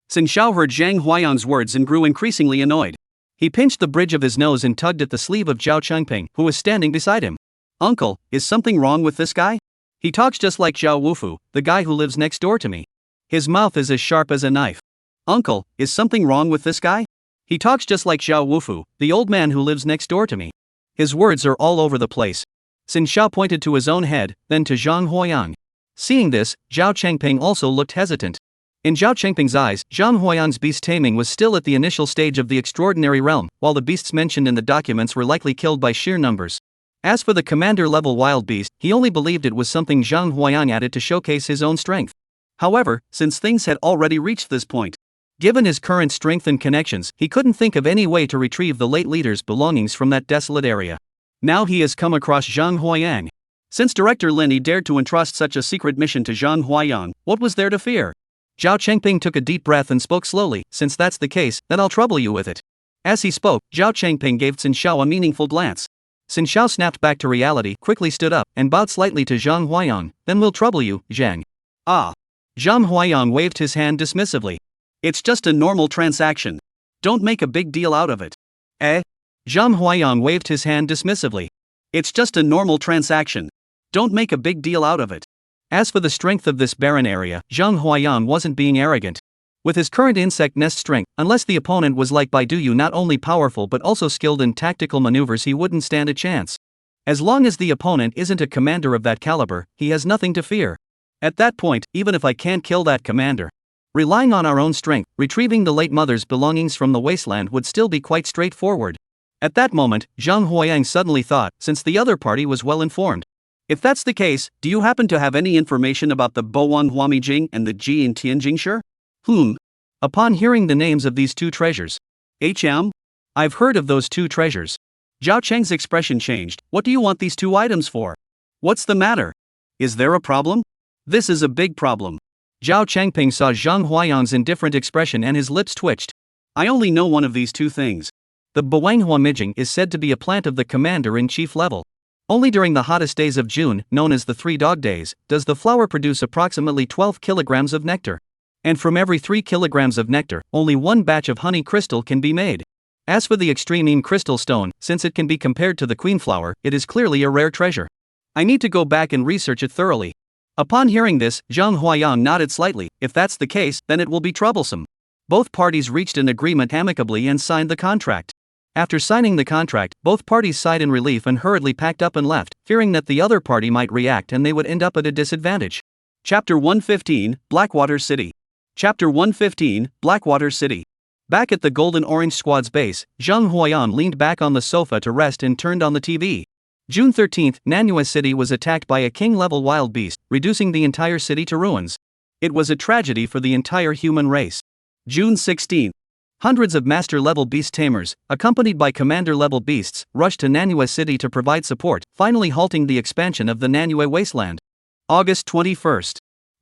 Xin Xiao heard Zhang Huayang's words and grew increasingly annoyed. He pinched the bridge of his nose and tugged at the sleeve of Zhao Changping, who was standing beside him. Uncle, is something wrong with this guy? He talks just like Zhao Wufu, the guy who lives next door to me. His mouth is as sharp as a knife. Uncle, is something wrong with this guy? He talks just like Zhao Wufu, the old man who lives next door to me. His words are all over the place. Xin Xiao pointed to his own head, then to Zhang Huayang. Seeing this, Zhao Changping also looked hesitant. In Zhao Changping's eyes, Zhang Huayang's beast taming was still at the initial stage of the extraordinary realm, while the beasts mentioned in the documents were likely killed by sheer numbers. As for the commander-level wild beast, he only believed it was something Zhang Huayang added to showcase his own strength. However, since things had already reached this point, given his current strength and connections, he couldn't think of any way to retrieve the late leader's belongings from that desolate area. Now he has come across Zhang Huayang. Since Director Lin dared to entrust such a secret mission to Zhang Huayang, what was there to fear? Zhao Changping took a deep breath and spoke slowly. Since that's the case, then I'll trouble you with it. As he spoke, Zhao Changping gave Xin Xiao a meaningful glance. Xin Xiao snapped back to reality, quickly stood up, and bowed slightly to Zhang Huayang. Then we'll trouble you, Zhang. Ah. Zhang Huayang waved his hand dismissively. It's just a normal transaction. Don't make a big deal out of it. Eh? Zhang Huayang waved his hand dismissively. It's just a normal transaction. Don't make a big deal out of it. As for the strength of this barren area, Zhang Huayang wasn't being arrogant. With his current insect nest strength, unless the opponent was like Baiduyu not only powerful but also skilled in tactical maneuvers, he wouldn't stand a chance. As long as the opponent isn't a commander of that caliber, he has nothing to fear. At that point, even if I can't kill that commander, relying on our own strength, retrieving the late mother's belongings from the wasteland would still be quite straightforward. At that moment, Zhang Huayang suddenly thought, since the other party was well informed. If that's the case, do you happen to have any information about the Bowan Huamijing and the Ji in Tianjingshi? Upon hearing the names of these two treasures. I've heard of those two treasures. Zhao Cheng's expression changed. What do you want these two items for? What's the matter? Is there a problem? This is a big problem. Zhao Changping saw Zhang Huayang's indifferent expression and his lips twitched. I only know one of these two things. The Boang Huamijing is said to be a plant of the commander-in-chief level. Only during the hottest days of June, known as the 3 dog days, does the flower produce approximately 12 kilograms of nectar. And from every 3 kilograms of nectar, only 1 batch of honey crystal can be made. As for the extreme crystal stone, since it can be compared to the queen flower, it is clearly a rare treasure. I need to go back and research it thoroughly. Upon hearing this, Zhang Huayang nodded slightly. If that's the case, then it will be troublesome. Both parties reached an agreement amicably and signed the contract. After signing the contract, both parties sighed in relief and hurriedly packed up and left, fearing that the other party might react and they would end up at a disadvantage. Chapter 115, Blackwater City. Chapter 115, Blackwater City. Back at the Golden Orange Squad's base, Zhang Huayan leaned back on the sofa to rest and turned on the TV. June 13, Manhwa City was attacked by a king-level wild beast, reducing the entire city to ruins. It was a tragedy for the entire human race. June 16. Hundreds of master-level beast tamers, accompanied by commander-level beasts, rushed to Manhwa City to provide support, finally halting the expansion of the Manhwa Wasteland. August 21.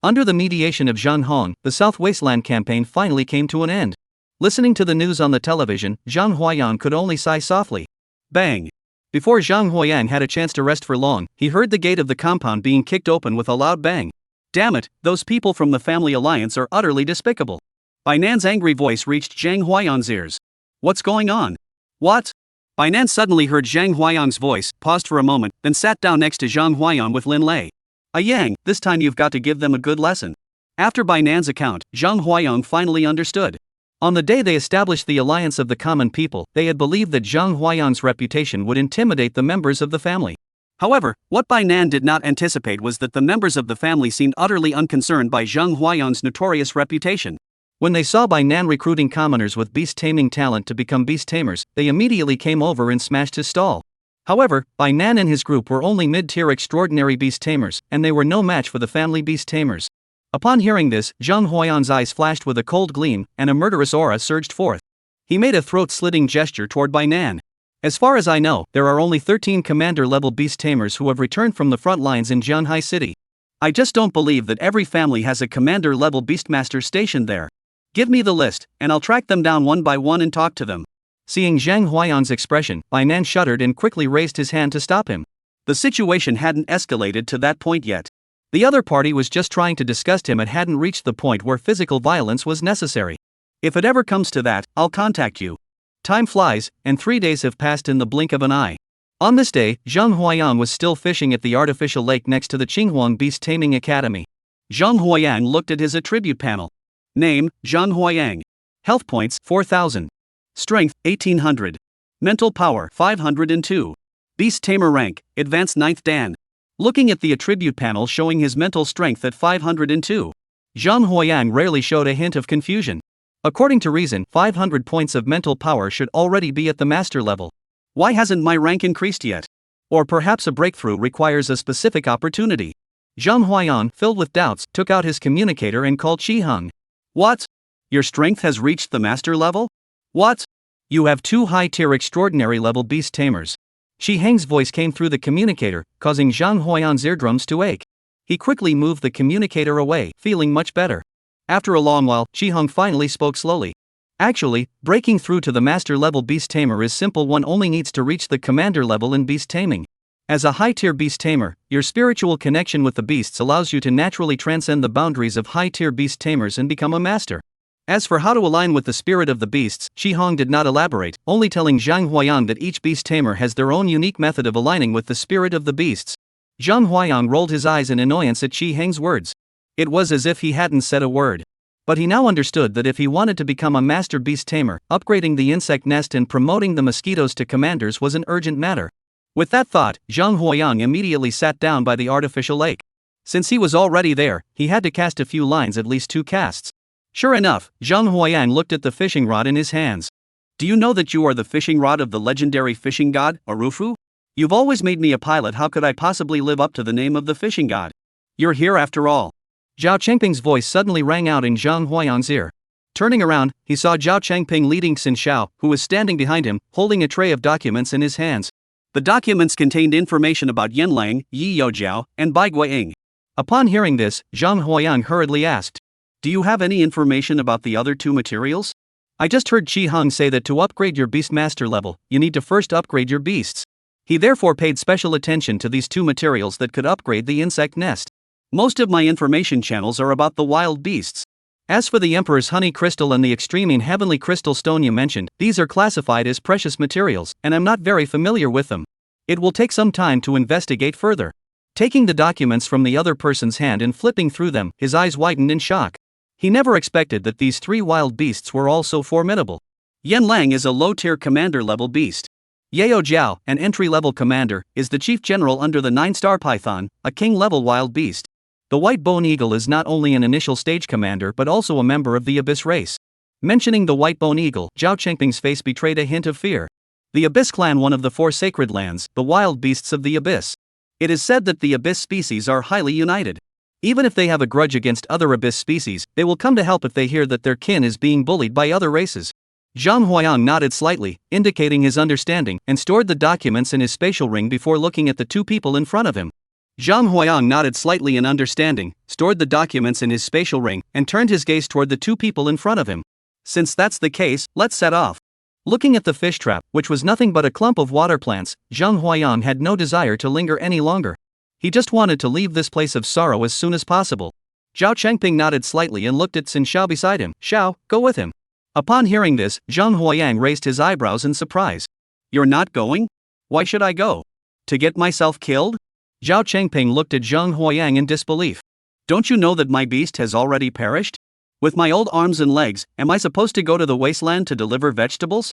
Under the mediation of Zhang Hong, the South Wasteland campaign finally came to an end. Listening to the news on the television, Zhang Huayan could only sigh softly. Bang! Before Zhang Huayang had a chance to rest for long, he heard the gate of the compound being kicked open with a loud bang. Damn it, those people from the Family Alliance are utterly despicable. Bainan's angry voice reached Zhang Huayan's ears. What's going on? What? Bainan suddenly heard Zhang Huayang's voice, paused for a moment, then sat down next to Zhang Huayan with Lin Lei. Yang, this time you've got to give them a good lesson. After Bainan's account, Zhang Huayang finally understood. On the day they established the Alliance of the Common People, they had believed that Zhang Huayang's reputation would intimidate the members of the family. However, what Bainan did not anticipate was that the members of the family seemed utterly unconcerned by Zhang Huayang's notorious reputation. When they saw Bainan recruiting commoners with beast taming talent to become beast tamers, they immediately came over and smashed his stall. However, Bainan and his group were only mid-tier extraordinary beast tamers, and they were no match for the family beast tamers. Upon hearing this, Zhang Huayan's eyes flashed with a cold gleam, and a murderous aura surged forth. He made a throat-slitting gesture toward Bainan. As far as I know, there are only 13 commander-level beast tamers who have returned from the front lines in Jianhai City. I just don't believe that every family has a commander-level beastmaster stationed there. Give me the list, and I'll track them down one by one and talk to them. Seeing Zhang Huayan's expression, Bainan shuddered and quickly raised his hand to stop him. The situation hadn't escalated to that point yet. The other party was just trying to disgust him and hadn't reached the point where physical violence was necessary. If it ever comes to that, I'll contact you. Time flies, and 3 days have passed in the blink of an eye. On this day, Zhang Huayang was still fishing at the artificial lake next to the Qinghuang Beast Taming Academy. Zhang Huayang looked at his attribute panel. Name, Zhang Huayang. Health points, 4,000. Strength, 1,800. Mental power, 502. Beast Tamer rank, Advanced 9th Dan. Looking at the attribute panel showing his mental strength at 502, Zhang Huayang rarely showed a hint of confusion. According to reason, 500 points of mental power should already be at the master level. Why hasn't my rank increased yet? Or perhaps a breakthrough requires a specific opportunity. Zhang Huayang, filled with doubts, took out his communicator and called Qiheng. What? Your strength has reached the master level? What? You have 2 high-tier extraordinary level beast tamers. Qiheng's voice came through the communicator, causing Zhang Huayan's eardrums to ache. He quickly moved the communicator away, feeling much better. After a long while, Qiheng finally spoke slowly. Actually, breaking through to the master-level beast tamer is simple. One only needs to reach the commander level in beast taming. As a high-tier beast tamer, your spiritual connection with the beasts allows you to naturally transcend the boundaries of high-tier beast tamers and become a master. As for how to align with the spirit of the beasts, Qiheng did not elaborate, only telling Zhang Huayang that each beast tamer has their own unique method of aligning with the spirit of the beasts. Zhang Huayang rolled his eyes in annoyance at Qiheng's words. It was as if he hadn't said a word. But he now understood that if he wanted to become a master beast tamer, upgrading the insect nest and promoting the mosquitoes to commanders was an urgent matter. With that thought, Zhang Huayang immediately sat down by the artificial lake. Since he was already there, he had to cast a few lines, at least 2 casts. Sure enough, Zhang Huayang looked at the fishing rod in his hands. Do you know that you are the fishing rod of the legendary fishing god, Arufu? You've always made me a pilot. How could I possibly live up to the name of the fishing god? You're here after all. Zhao Chengping's voice suddenly rang out in Zhang Huayang's ear. Turning around, he saw Zhao Chengping leading Xin Xiao, who was standing behind him, holding a tray of documents in his hands. The documents contained information about Yanlang, Yi Youjiao, and Bai Guiying. Upon hearing this, Zhang Huayang hurriedly asked, do you have any information about the other 2 materials? I just heard Qiheng say that to upgrade your beastmaster level, you need to first upgrade your beasts. He therefore paid special attention to these 2 materials that could upgrade the insect nest. Most of my information channels are about the wild beasts. As for the Emperor's honey crystal and the extreme heavenly crystal stone you mentioned, these are classified as precious materials, and I'm not very familiar with them. It will take some time to investigate further. Taking the documents from the other person's hand and flipping through them, his eyes widened in shock. He never expected that these 3 wild beasts were all so formidable. Yan Lang is a low-tier commander-level beast. Yao Jiao, an entry-level commander, is the chief general under the 9-star python, a king-level wild beast. The white bone eagle is not only an initial stage commander but also a member of the Abyss race. Mentioning the white bone eagle, Zhao Chengping's face betrayed a hint of fear. The Abyss clan, one of the 4 sacred lands, the wild beasts of the Abyss. It is said that the Abyss species are highly united. Even if they have a grudge against other Abyss species, they will come to help if they hear that their kin is being bullied by other races. Zhang Huayang nodded slightly, indicating his understanding, and stored the documents in his spatial ring before looking at the 2 people in front of him. Zhang Huayang nodded slightly in understanding, stored the documents in his spatial ring, and turned his gaze toward the 2 people in front of him. Since that's the case, let's set off. Looking at the fish trap, which was nothing but a clump of water plants, Zhang Huayang had no desire to linger any longer. He just wanted to leave this place of sorrow as soon as possible. Zhao Chengping nodded slightly and looked at Xin Xiao beside him. Xiao, go with him. Upon hearing this, Zhang Huayang raised his eyebrows in surprise. You're not going? Why should I go? To get myself killed? Zhao Chengping looked at Zhang Huayang in disbelief. Don't you know that my beast has already perished? With my old arms and legs, am I supposed to go to the wasteland to deliver vegetables?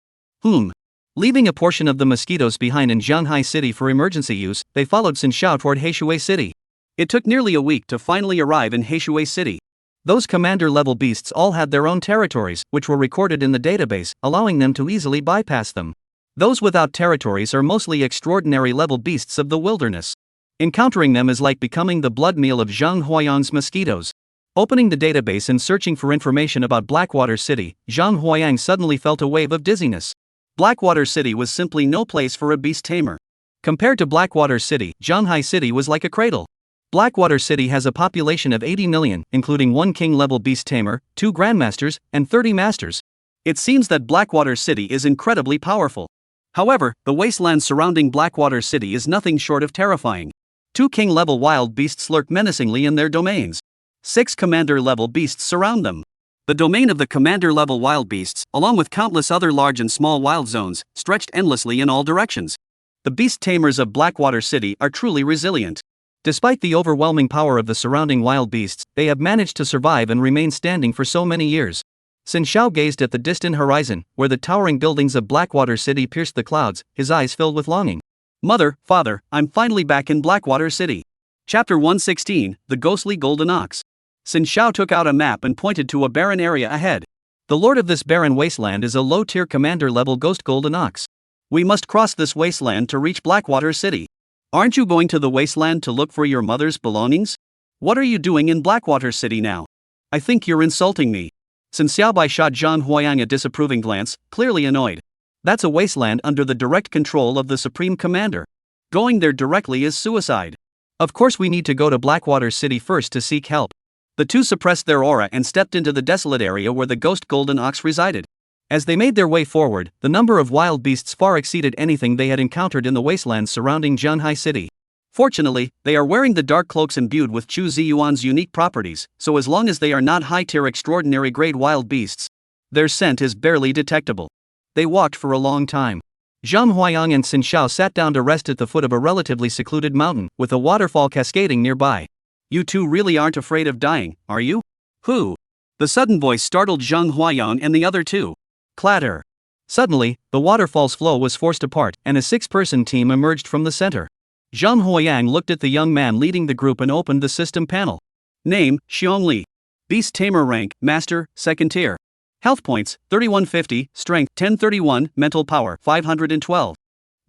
Leaving a portion of the mosquitoes behind in Zhanghai City for emergency use, they followed Xin Xiao toward Heishui City. It took nearly a week to finally arrive in Heishui City. Those commander-level beasts all had their own territories, which were recorded in the database, allowing them to easily bypass them. Those without territories are mostly extraordinary-level beasts of the wilderness. Encountering them is like becoming the blood meal of Zhang Huayang's mosquitoes. Opening the database and searching for information about Blackwater City, Zhang Huayang suddenly felt a wave of dizziness. Blackwater City was simply no place for a beast tamer. Compared to Blackwater City, Zhanghai City was like a cradle. Blackwater City has a population of 80 million, including 1 king-level beast tamer, 2 grandmasters, and 30 masters. It seems that Blackwater City is incredibly powerful. However, the wasteland surrounding Blackwater City is nothing short of terrifying. 2 king-level wild beasts lurk menacingly in their domains. 6 commander-level beasts surround them. The domain of the commander-level wild beasts, along with countless other large and small wild zones, stretched endlessly in all directions. The beast tamers of Blackwater City are truly resilient. Despite the overwhelming power of the surrounding wild beasts, they have managed to survive and remain standing for so many years. Xin Xiao gazed at the distant horizon, where the towering buildings of Blackwater City pierced the clouds, his eyes filled with longing. Mother, father, I'm finally back in Blackwater City. Chapter 116, The Ghostly Golden Ox. Xin Xiao took out a map and pointed to a barren area ahead. The lord of this barren wasteland is a low-tier commander-level ghost golden ox. We must cross this wasteland to reach Blackwater City. Aren't you going to the wasteland to look for your mother's belongings? What are you doing in Blackwater City now? I think you're insulting me. Xin Xiaobai shot Zhang Huayang a disapproving glance, clearly annoyed. That's a wasteland under the direct control of the Supreme Commander. Going there directly is suicide. Of course we need to go to Blackwater City first to seek help. The 2 suppressed their aura and stepped into the desolate area where the ghost golden ox resided. As they made their way forward, the number of wild beasts far exceeded anything they had encountered in the wastelands surrounding Zhanghai City. Fortunately, they are wearing the dark cloaks imbued with Chu Ziyuan's unique properties, so as long as they are not high-tier extraordinary grade wild beasts, their scent is barely detectable. They walked for a long time. Zhang Huayang and Xin Xiao sat down to rest at the foot of a relatively secluded mountain, with a waterfall cascading nearby. You 2 really aren't afraid of dying, are you? Who? The sudden voice startled Zhang Huayang and the other 2. Clatter. Suddenly, the waterfall's flow was forced apart, and a 6-person team emerged from the center. Zhang Huayang looked at the young man leading the group and opened the system panel. Name, Xiong Li. Beast Tamer rank, Master, 2nd tier. Health points, 3150, Strength, 1031, Mental power, 512.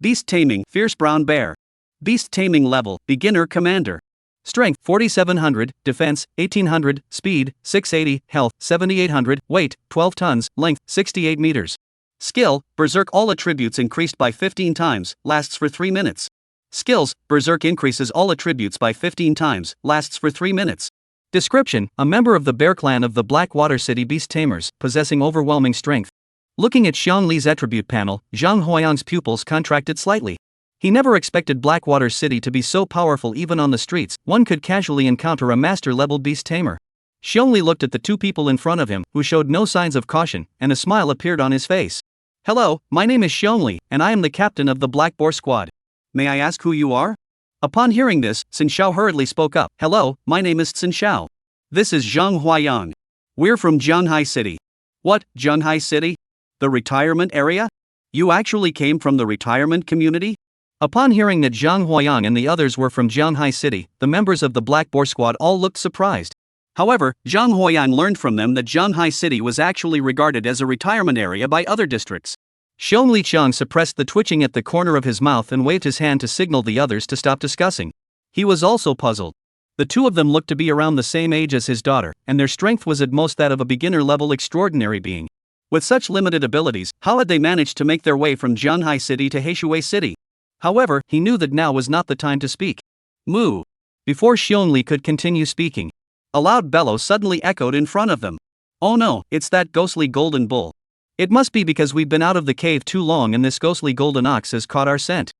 Beast Taming, Fierce Brown Bear. Beast Taming level, Beginner Commander. Strength, 4700, Defense, 1800, Speed, 680, Health, 7800, Weight, 12 tons, Length, 68 meters. Skill, Berserk all attributes increased by 15 times, lasts for 3 minutes. Skills, Berserk increases all attributes by 15 times, lasts for 3 minutes. Description, a member of the Bear Clan of the Blackwater City Beast Tamers, possessing overwhelming strength. Looking at Xiong Li's attribute panel, Zhang Huayang's pupils contracted slightly. He never expected Blackwater City to be so powerful. Even on the streets, one could casually encounter a master-level beast tamer. Xiongli looked at the two people in front of him, who showed no signs of caution, and a smile appeared on his face. Hello, my name is Xiongli, and I am the captain of the Black Boar Squad. May I ask who you are? Upon hearing this, Xin Xiao hurriedly spoke up. Hello, my name is Xin Xiao. This is Zhang Huayang. We're from Zhanghai City. What, Zhanghai City? The retirement area? You actually came from the retirement community? Upon hearing that Zhang Huayang and the others were from Zhanghai City, the members of the Black Boar Squad all looked surprised. However, Zhang Huayang learned from them that Zhanghai City was actually regarded as a retirement area by other districts. Xiongli Chang suppressed the twitching at the corner of his mouth and waved his hand to signal the others to stop discussing. He was also puzzled. The two of them looked to be around the same age as his daughter, and their strength was at most that of a beginner-level extraordinary being. With such limited abilities, how had they managed to make their way from Zhanghai City to Heishui City? However, he knew that now was not the time to speak. Moo! Before Xiongli could continue speaking, a loud bellow suddenly echoed in front of them. Oh no, it's that ghostly golden bull. It must be because we've been out of the cave too long and this ghostly golden ox has caught our scent.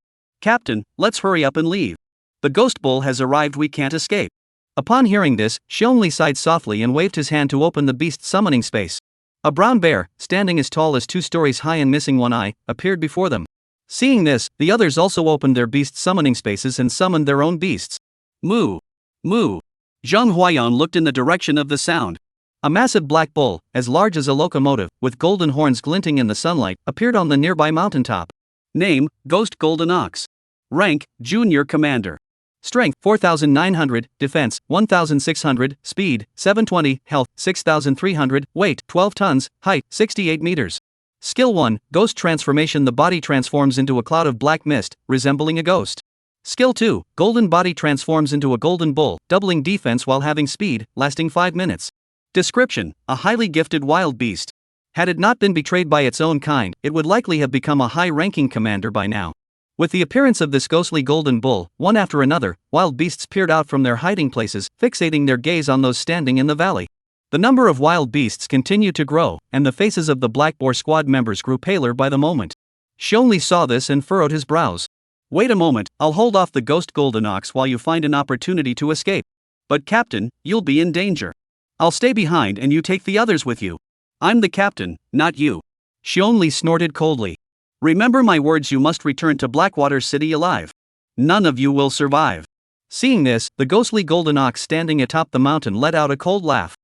Captain, let's hurry up and leave. The ghost bull has arrived, we can't escape. Upon hearing this, Xiongli sighed softly and waved his hand to open the beast's summoning space. A brown bear, standing as tall as 2 stories high and missing one eye, appeared before them. Seeing this, the others also opened their beast summoning spaces and summoned their own beasts. Moo! Moo! Zhang Huayang looked in the direction of the sound. A massive black bull, as large as a locomotive, with golden horns glinting in the sunlight, appeared on the nearby mountaintop. Name, Ghost Golden Ox. Rank, Junior Commander. Strength, 4,900, Defense, 1,600, Speed, 720, Health, 6,300, Weight, 12 tons, Height, 68 meters. Skill 1, Ghost Transformation. The body transforms into a cloud of black mist, resembling a ghost. Skill 2, Golden Body transforms into a golden bull, doubling defense while having speed, lasting 5 minutes. Description, a highly gifted wild beast. Had it not been betrayed by its own kind, it would likely have become a high-ranking commander by now. With the appearance of this ghostly golden bull, one after another, wild beasts peered out from their hiding places, fixating their gaze on those standing in the valley. The number of wild beasts continued to grow, and the faces of the Black Boar Squad members grew paler by the moment. Xiongli saw this and furrowed his brows. Wait a moment, I'll hold off the ghost golden ox while you find an opportunity to escape. But Captain, you'll be in danger. I'll stay behind and you take the others with you. I'm the captain, not you. Xiongli snorted coldly. Remember my words, you must return to Blackwater City alive. None of you will survive. Seeing this, the ghostly golden ox standing atop the mountain let out a cold laugh.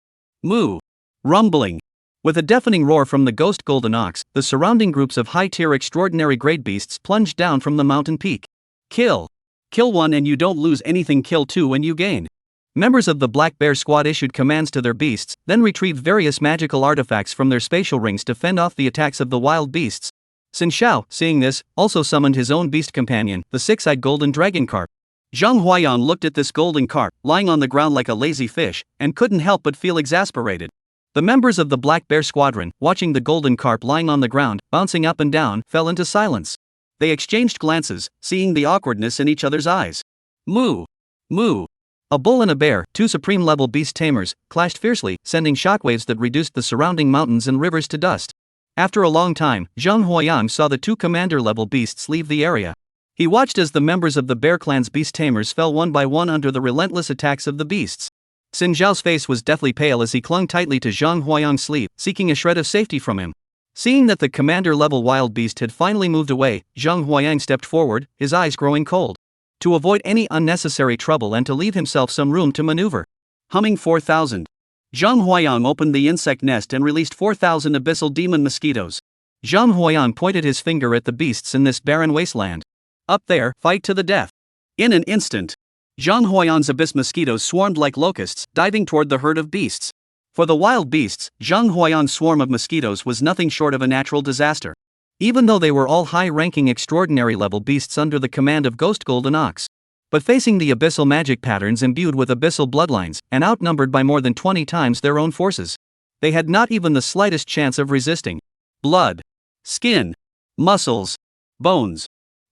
Moo! Rumbling. With a deafening roar from the ghost golden ox, the surrounding groups of high-tier extraordinary grade beasts plunged down from the mountain peak. Kill. Kill 1 and you don't lose anything, kill 2 and you gain. Members of the Black Bear Squad issued commands to their beasts, then retrieved various magical artifacts from their spatial rings to fend off the attacks of the wild beasts. Xin Xiao, seeing this, also summoned his own beast companion, the 6-eyed golden dragon carp. Zhang Huayang looked at this golden carp, lying on the ground like a lazy fish, and couldn't help but feel exasperated. The members of the Black Bear Squadron, watching the golden carp lying on the ground, bouncing up and down, fell into silence. They exchanged glances, seeing the awkwardness in each other's eyes. Moo! Moo! A bull and a bear, 2 supreme-level beast tamers, clashed fiercely, sending shockwaves that reduced the surrounding mountains and rivers to dust. After a long time, Zhang Huayang saw the 2 commander-level beasts leave the area. He watched as the members of the Bear Clan's beast tamers fell one by one under the relentless attacks of the beasts. Xin Zhao's face was deathly pale as he clung tightly to Zhang Huayang's sleeve, seeking a shred of safety from him. Seeing that the commander-level wild beast had finally moved away, Zhang Huayang stepped forward, his eyes growing cold. To avoid any unnecessary trouble and to leave himself some room to maneuver. Humming 4,000. Zhang Huayang opened the insect nest and released 4,000 abyssal demon mosquitoes. Zhang Huayang pointed his finger at the beasts in this barren wasteland. Up there, fight to the death. In an instant, Zhang Huayang's abyss mosquitoes swarmed like locusts, diving toward the herd of beasts. For the wild beasts, Zhang Huayang's swarm of mosquitoes was nothing short of a natural disaster. Even though they were all high-ranking extraordinary-level beasts under the command of Ghost Golden Ox. But facing the abyssal magic patterns imbued with abyssal bloodlines, and outnumbered by more than 20 times their own forces, they had not even the slightest chance of resisting. Blood, skin, muscles, bones.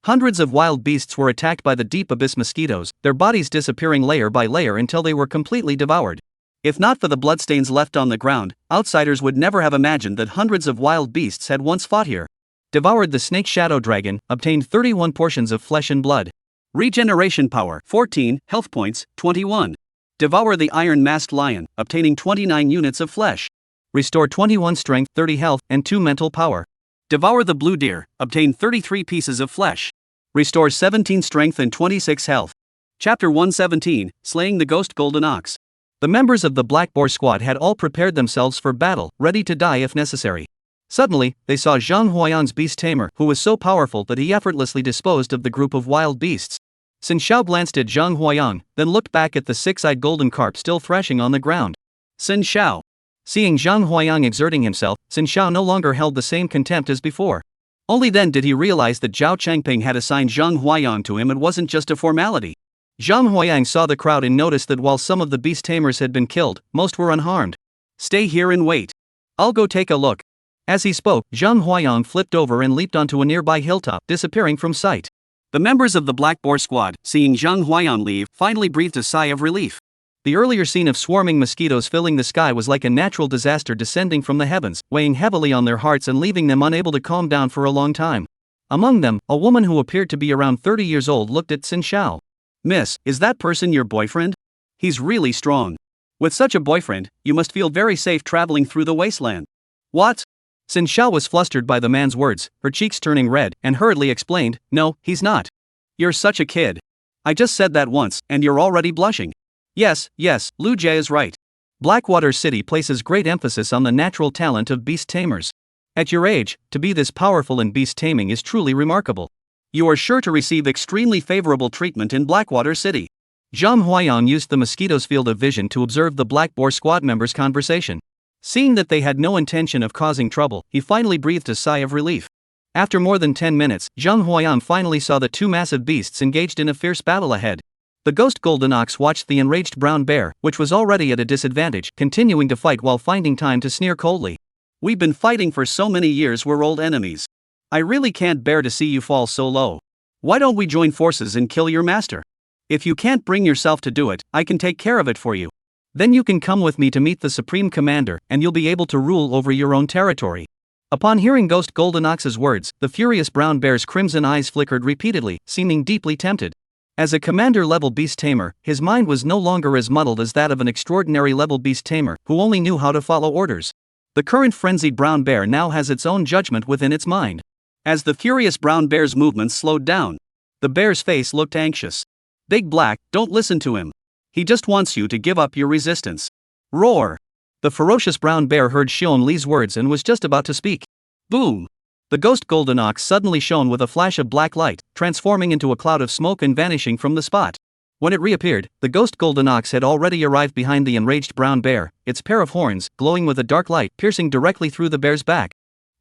Hundreds of wild beasts were attacked by the deep abyss mosquitoes, their bodies disappearing layer by layer until they were completely devoured. If not for the bloodstains left on the ground, outsiders would never have imagined that hundreds of wild beasts had once fought here. Devoured the snake shadow dragon, obtained 31 portions of flesh and blood. Regeneration power 14, health points 21. Devour the iron-masked lion, obtaining 29 units of flesh. Restore 21 strength, 30 health, and 2 mental power. Devour the blue deer, obtain 33 pieces of flesh. Restore 17 strength and 26 health. Chapter 117, Slaying the Ghost Golden Ox. The members of the Black Boar squad had all prepared themselves for battle, ready to die if necessary. Suddenly, they saw Zhang Huayang's beast tamer, who was so powerful that he effortlessly disposed of the group of wild beasts. Xin Xiao glanced at Zhang Huayang, then looked back at the six-eyed golden carp still thrashing on the ground. Xin Xiao. Seeing Zhang Huayang exerting himself, Xin Xiao no longer held the same contempt as before. Only then did he realize that Zhao Changping had assigned Zhang Huayang to him and wasn't just a formality. Zhang Huayang saw the crowd and noticed that while some of the beast tamers had been killed, most were unharmed. Stay here and wait. I'll go take a look. As he spoke, Zhang Huayang flipped over and leaped onto a nearby hilltop, disappearing from sight. The members of the Black Boar squad, seeing Zhang Huayang leave, finally breathed a sigh of relief. The earlier scene of swarming mosquitoes filling the sky was like a natural disaster descending from the heavens, weighing heavily on their hearts and leaving them unable to calm down for a long time. Among them, a woman who appeared to be around 30 years old looked at Xin Xiao. Miss, is that person your boyfriend? He's really strong. With such a boyfriend, you must feel very safe traveling through the wasteland. What? Xin Xiao was flustered by the man's words, her cheeks turning red, and hurriedly explained, No, he's not. You're such a kid. I just said that once, and you're already blushing. Yes, Lu Jie is right. Blackwater City places great emphasis on the natural talent of beast tamers. At your age, to be this powerful in beast taming is truly remarkable. You are sure to receive extremely favorable treatment in Blackwater City. Zhang Huayang used the mosquito's field of vision to observe the Black Boar squad members' conversation. Seeing that they had no intention of causing trouble, he finally breathed a sigh of relief. After more than 10 minutes, Zhang Huayang finally saw the two massive beasts engaged in a fierce battle ahead. The ghost golden ox watched the enraged brown bear, which was already at a disadvantage, continuing to fight while finding time to sneer coldly. We've been fighting for so many years, we're old enemies. I really can't bear to see you fall so low. Why don't we join forces and kill your master? If you can't bring yourself to do it, I can take care of it for you. Then you can come with me to meet the Supreme Commander, and you'll be able to rule over your own territory. Upon hearing Ghost Golden Ox's words, the furious brown bear's crimson eyes flickered repeatedly, seeming deeply tempted. As a commander-level beast tamer, his mind was no longer as muddled as that of an extraordinary-level beast tamer, who only knew how to follow orders. The current frenzied brown bear now has its own judgment within its mind. As the furious brown bear's movements slowed down, the bear's face looked anxious. Big Black, don't listen to him. He just wants you to give up your resistance. Roar! The ferocious brown bear heard Xion Li's words and was just about to speak. Boom! The ghost golden ox suddenly shone with a flash of black light, transforming into a cloud of smoke and vanishing from the spot. When it reappeared, the ghost golden ox had already arrived behind the enraged brown bear, its pair of horns, glowing with a dark light, piercing directly through the bear's back.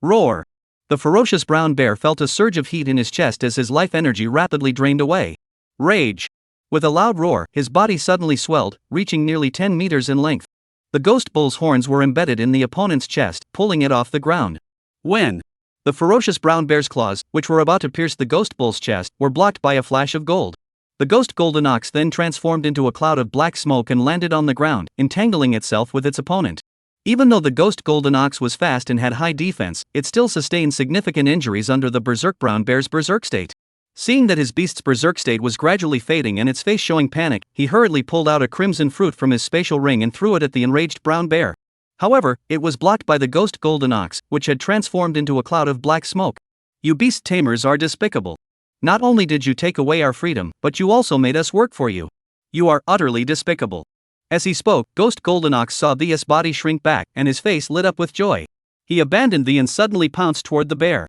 Roar! The ferocious brown bear felt a surge of heat in his chest as his life energy rapidly drained away. Rage! With a loud roar, his body suddenly swelled, reaching nearly 10 meters in length. The ghost bull's horns were embedded in the opponent's chest, pulling it off the ground. When the ferocious brown bear's claws, which were about to pierce the ghost bull's chest, were blocked by a flash of gold. The ghost golden ox then transformed into a cloud of black smoke and landed on the ground, entangling itself with its opponent. Even though the ghost golden ox was fast and had high defense, it still sustained significant injuries under the berserk brown bear's berserk state. Seeing that his beast's berserk state was gradually fading and its face showing panic, he hurriedly pulled out a crimson fruit from his spatial ring and threw it at the enraged brown bear. However, it was blocked by the ghost golden ox, which had transformed into a cloud of black smoke. You beast tamers are despicable. Not only did you take away our freedom, but you also made us work for you. You are utterly despicable. As he spoke, Ghost Golden Ox saw Thea's body shrink back, and his face lit up with joy. He abandoned Thea and suddenly pounced toward the bear.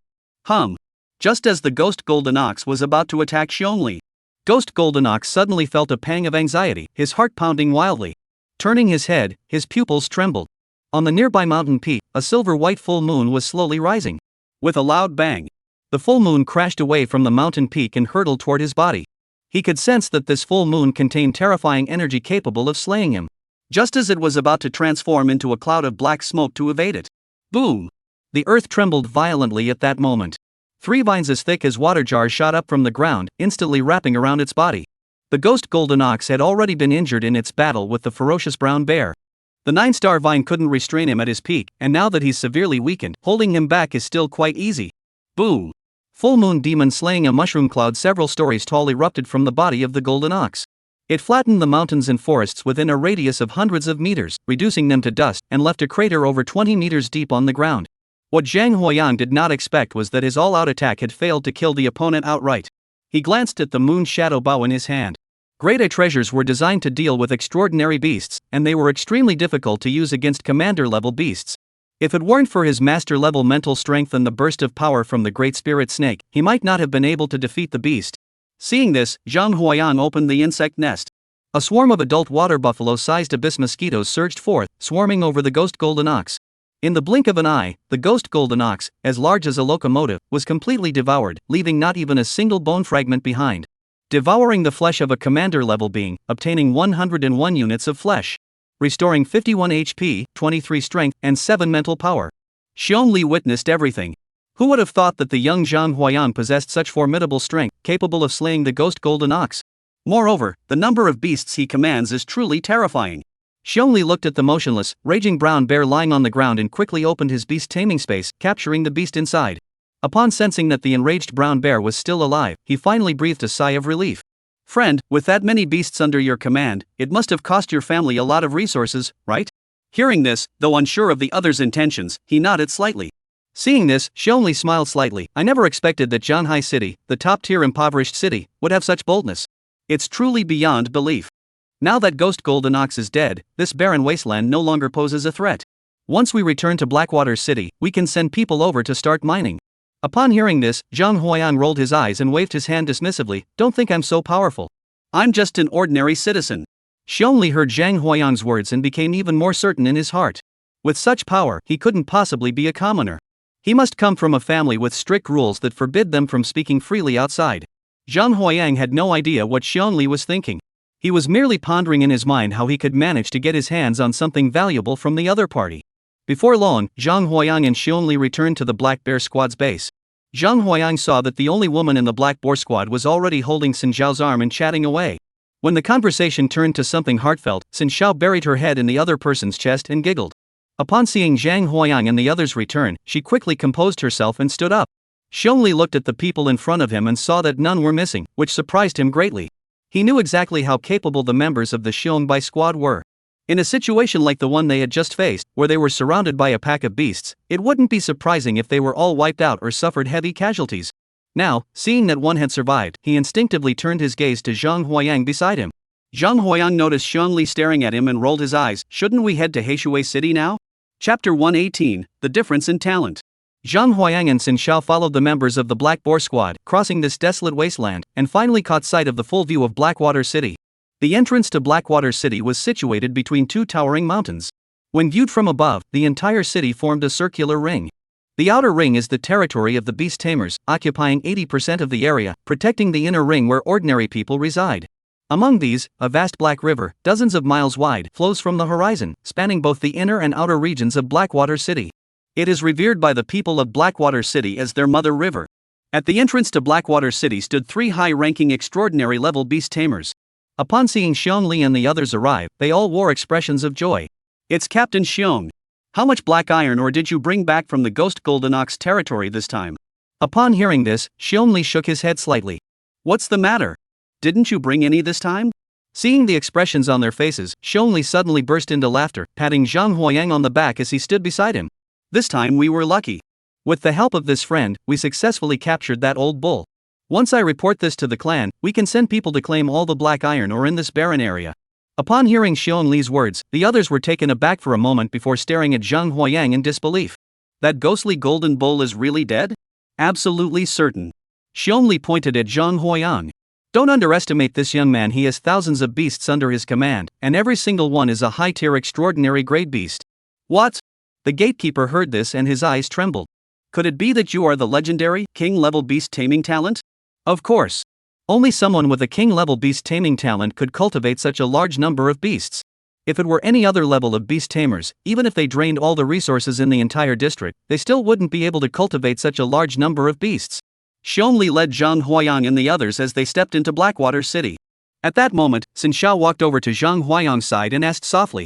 Just as the Ghost Golden Ox was about to attack Xiongli, Ghost Golden Ox suddenly felt a pang of anxiety, his heart pounding wildly. Turning his head, his pupils trembled. On the nearby mountain peak, a silver-white full moon was slowly rising. With a loud bang, the full moon crashed away from the mountain peak and hurtled toward his body. He could sense that this full moon contained terrifying energy capable of slaying him. Just as it was about to transform into a cloud of black smoke to evade it. Boom! The earth trembled violently at that moment. 3 vines as thick as water jars shot up from the ground, instantly wrapping around its body. The ghost golden ox had already been injured in its battle with the ferocious brown bear. The 9-star vine couldn't restrain him at his peak, and now that he's severely weakened, holding him back is still quite easy. Boom! Full moon demon slaying a mushroom cloud several stories tall erupted from the body of the golden ox. It flattened the mountains and forests within a radius of hundreds of meters, reducing them to dust, and left a crater over 20 meters deep on the ground. What Zhang Huayang did not expect was that his all-out attack had failed to kill the opponent outright. He glanced at the moon shadow bow in his hand. Grade A treasures were designed to deal with extraordinary beasts, and they were extremely difficult to use against commander-level beasts. If it weren't for his master-level mental strength and the burst of power from the Great Spirit Snake, he might not have been able to defeat the beast. Seeing this, Zhang Huayang opened the insect nest. A swarm of adult water buffalo-sized abyss mosquitoes surged forth, swarming over the ghost golden ox. In the blink of an eye, the ghost golden ox, as large as a locomotive, was completely devoured, leaving not even a single bone fragment behind. Devouring the flesh of a commander-level being, obtaining 101 units of flesh. Restoring 51 HP, 23 strength, and 7 mental power. Xiong Li witnessed everything. Who would have thought that the young Zhang Huayang possessed such formidable strength, capable of slaying the ghost golden ox? Moreover, the number of beasts he commands is truly terrifying. Xiong Li looked at the motionless, raging brown bear lying on the ground and quickly opened his beast taming space, capturing the beast inside. Upon sensing that the enraged brown bear was still alive, he finally breathed a sigh of relief. Friend, with that many beasts under your command, it must have cost your family a lot of resources, right? Hearing this, though unsure of the other's intentions, he nodded slightly. Seeing this, Xiong Li smiled slightly. I never expected that Zhanhai City, the top-tier impoverished city, would have such boldness. It's truly beyond belief. Now that Ghost Golden Ox is dead, this barren wasteland no longer poses a threat. Once we return to Blackwater City, we can send people over to start mining. Upon hearing this, Zhang Huayang rolled his eyes and waved his hand dismissively. Don't think I'm so powerful. I'm just an ordinary citizen. Xiong Li heard Zhang Huayang's words and became even more certain in his heart. With such power, he couldn't possibly be a commoner. He must come from a family with strict rules that forbid them from speaking freely outside. Zhang Huayang had no idea what Xiong Li was thinking. He was merely pondering in his mind how he could manage to get his hands on something valuable from the other party. Before long, Zhang Huayang and Xiong Li returned to the Black Bear Squad's base. Zhang Huayang saw that the only woman in the Black Boar Squad was already holding Xin Zhao's arm and chatting away. When the conversation turned to something heartfelt, Xin Zhao buried her head in the other person's chest and giggled. Upon seeing Zhang Huayang and the others return, she quickly composed herself and stood up. Xiong Li looked at the people in front of him and saw that none were missing, which surprised him greatly. He knew exactly how capable the members of the Xiongbai squad were. In a situation like the one they had just faced, where they were surrounded by a pack of beasts, it wouldn't be surprising if they were all wiped out or suffered heavy casualties. Now, seeing that one had survived, he instinctively turned his gaze to Zhang Huayang beside him. Zhang Huayang noticed Xiong Li staring at him and rolled his eyes. Shouldn't we head to Heishui City now? Chapter 118, The Difference in Talent. Zhang Huayang and Xin Zhao followed the members of the Black Boar Squad, crossing this desolate wasteland, and finally caught sight of the full view of Blackwater City. The entrance to Blackwater City was situated between two towering mountains. When viewed from above, the entire city formed a circular ring. The outer ring is the territory of the beast tamers, occupying 80% of the area, protecting the inner ring where ordinary people reside. Among these, a vast black river, dozens of miles wide, flows from the horizon, spanning both the inner and outer regions of Blackwater City. It is revered by the people of Blackwater City as their mother river. At the entrance to Blackwater City stood 3 high-ranking extraordinary-level beast tamers. Upon seeing Xiong Li and the others arrive, they all wore expressions of joy. It's Captain Xiong. How much black iron ore did you bring back from the Ghost Golden Ox territory this time? Upon hearing this, Xiong Li shook his head slightly. What's the matter? Didn't you bring any this time? Seeing the expressions on their faces, Xiong Li suddenly burst into laughter, patting Zhang Huayang on the back as he stood beside him. This time we were lucky. With the help of this friend, we successfully captured that old bull. Once I report this to the clan, we can send people to claim all the black iron ore in this barren area. Upon hearing Xiong Li's words, the others were taken aback for a moment before staring at Zhang Huayang in disbelief. That ghostly golden bull is really dead? Absolutely certain. Xiong Li pointed at Zhang Huayang. Don't underestimate this young man, he has thousands of beasts under his command, and every single one is a high-tier extraordinary grade beast. What? The gatekeeper heard this and his eyes trembled. Could it be that you are the legendary, king-level beast taming talent? Of course. Only someone with a king-level beast taming talent could cultivate such a large number of beasts. If it were any other level of beast tamers, even if they drained all the resources in the entire district, they still wouldn't be able to cultivate such a large number of beasts. Xiong Li led Zhang Huayang and the others as they stepped into Blackwater City. At that moment, Xin Zhao walked over to Zhang Huayang's side and asked softly,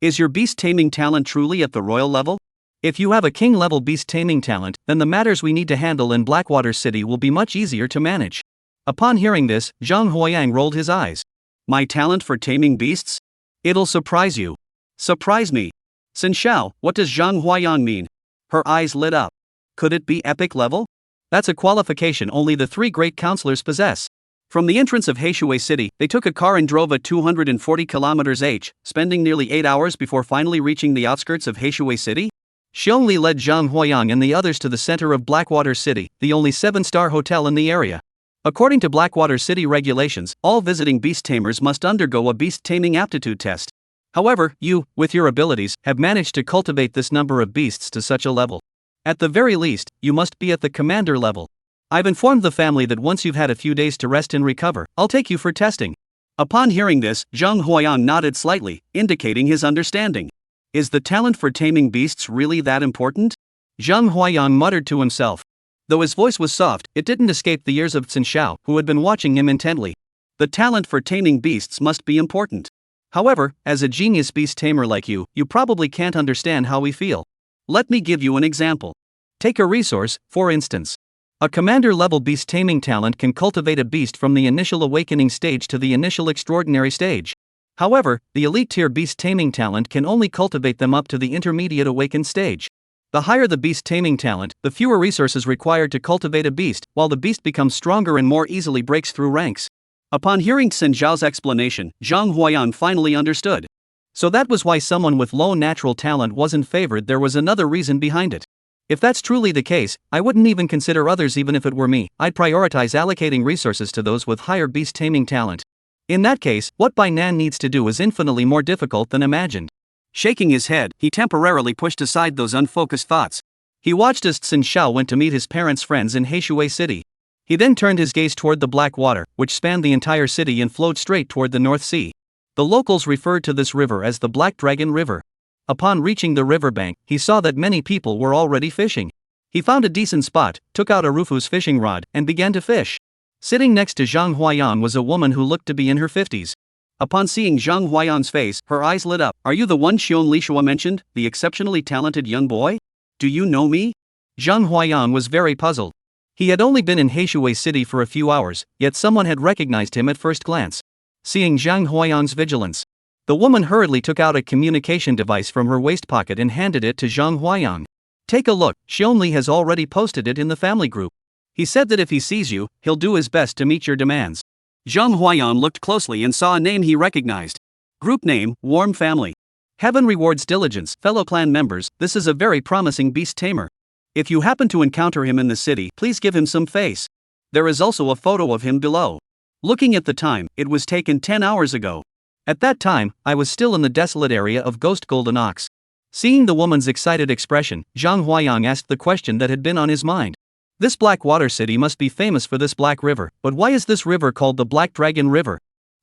"Is your beast taming talent truly at the royal level? If you have a king-level beast taming talent, then the matters we need to handle in Blackwater City will be much easier to manage." Upon hearing this, Zhang Huayang rolled his eyes. My talent for taming beasts? It'll surprise you. Surprise me. Xin Xiao, what does Zhang Huayang mean? Her eyes lit up. Could it be epic level? That's a qualification only the 3 great counselors possess. From the entrance of Heishui City, they took a car and drove at 240 kilometers h, spending nearly 8 hours before finally reaching the outskirts of Heishui City. Xiongli led Zhang Huayang and the others to the center of Blackwater City, the only 7-star hotel in the area. According to Blackwater City regulations, all visiting beast tamers must undergo a beast taming aptitude test. However, you, with your abilities, have managed to cultivate this number of beasts to such a level. At the very least, you must be at the commander level. I've informed the family that once you've had a few days to rest and recover, I'll take you for testing. Upon hearing this, Zhang Huayang nodded slightly, indicating his understanding. Is the talent for taming beasts really that important? Zhang Huayang muttered to himself. Though his voice was soft, it didn't escape the ears of Xin Xiao, who had been watching him intently. The talent for taming beasts must be important. However, as a genius beast tamer like you probably can't understand how we feel. Let me give you an example. Take a resource, for instance. A commander-level beast taming talent can cultivate a beast from the initial awakening stage to the initial extraordinary stage. However, the elite-tier beast taming talent can only cultivate them up to the intermediate awakened stage. The higher the beast taming talent, the fewer resources required to cultivate a beast, while the beast becomes stronger and more easily breaks through ranks. Upon hearing Xin Zhao's explanation, Zhang Huayang finally understood. So that was why someone with low natural talent wasn't favored. There was another reason behind it. If that's truly the case, I wouldn't even consider others. Even if it were me, I'd prioritize allocating resources to those with higher beast taming talent. In that case, what Bai Nan needs to do is infinitely more difficult than imagined. Shaking his head, he temporarily pushed aside those unfocused thoughts. He watched as Xin Xiao went to meet his parents' friends in Heishui City. He then turned his gaze toward the Black Water, which spanned the entire city and flowed straight toward the North Sea. The locals referred to this river as the Black Dragon River. Upon reaching the riverbank, he saw that many people were already fishing. He found a decent spot, took out Arufu's fishing rod, and began to fish. Sitting next to Zhang Huayang was a woman who looked to be in her 50s. Upon seeing Zhang Huayang's face, her eyes lit up. Are you the one Xion Lishua mentioned, the exceptionally talented young boy? Do you know me? Zhang Huayang was very puzzled. He had only been in Heishui City for a few hours, yet someone had recognized him at first glance. Seeing Zhang Huayang's vigilance, the woman hurriedly took out a communication device from her waist pocket and handed it to Zhang Huayang. Take a look, Xiongli has already posted it in the family group. He said that if he sees you, he'll do his best to meet your demands. Zhang Huayang looked closely and saw a name he recognized. Group name, Warm Family. Heaven rewards diligence, fellow clan members. This is a very promising beast tamer. If you happen to encounter him in the city, please give him some face. There is also a photo of him below. Looking at the time, it was taken 10 hours ago. At that time, I was still in the desolate area of Ghost Golden Ox. Seeing the woman's excited expression, Zhang Huayang asked the question that had been on his mind. This Black Water City must be famous for this black river, but why is this river called the Black Dragon River?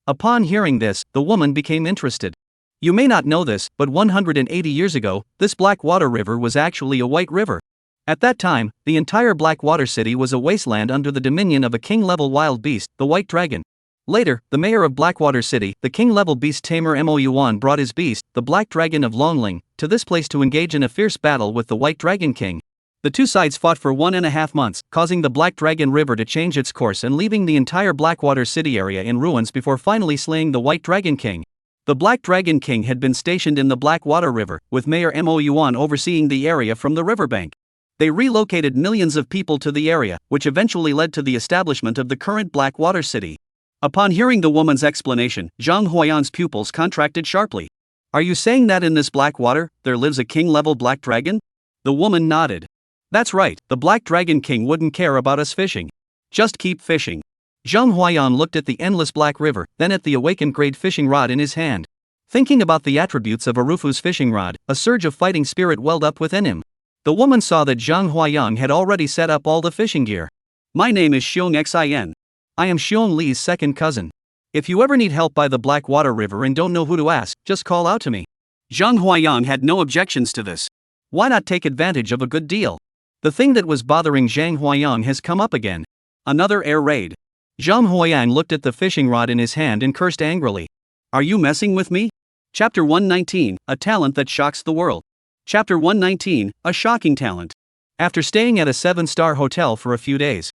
Upon hearing this, the woman became interested. You may not know this, but 180 years ago, this Black Water River was actually a white river. At that time, the entire Blackwater City was a wasteland under the dominion of a king-level wild beast, the White Dragon. Later, the mayor of Blackwater City, the king-level beast tamer Mo Yuan, brought his beast, the Black Dragon of Longling, to this place to engage in a fierce battle with the White Dragon King. The two sides fought for 1.5 months, causing the Black Dragon River to change its course and leaving the entire Blackwater City area in ruins before finally slaying the White Dragon King. The Black Dragon King had been stationed in the Blackwater River, with Mayor Mo Yuan overseeing the area from the riverbank. They relocated millions of people to the area, which eventually led to the establishment of the current Blackwater City. Upon hearing the woman's explanation, Zhang Huayang's pupils contracted sharply. Are you saying that in this Blackwater, there lives a king-level black dragon? The woman nodded. That's right, the Black Dragon King wouldn't care about us fishing. Just keep fishing. Zhang Huayang looked at the endless black river, then at the awakened great fishing rod in his hand. Thinking about the attributes of Arufu's fishing rod, a surge of fighting spirit welled up within him. The woman saw that Zhang Huayang had already set up all the fishing gear. My name is Xiong Xin. I am Xiong Li's second cousin. If you ever need help by the Blackwater River and don't know who to ask, just call out to me. Zhang Huayang had no objections to this. Why not take advantage of a good deal? The thing that was bothering Zhang Huayang has come up again. Another air raid. Zhang Huayang looked at the fishing rod in his hand and cursed angrily. Are you messing with me? Chapter 119, a talent that shocks the world. Chapter 119, a shocking talent. After staying at a 7-star hotel for a few days,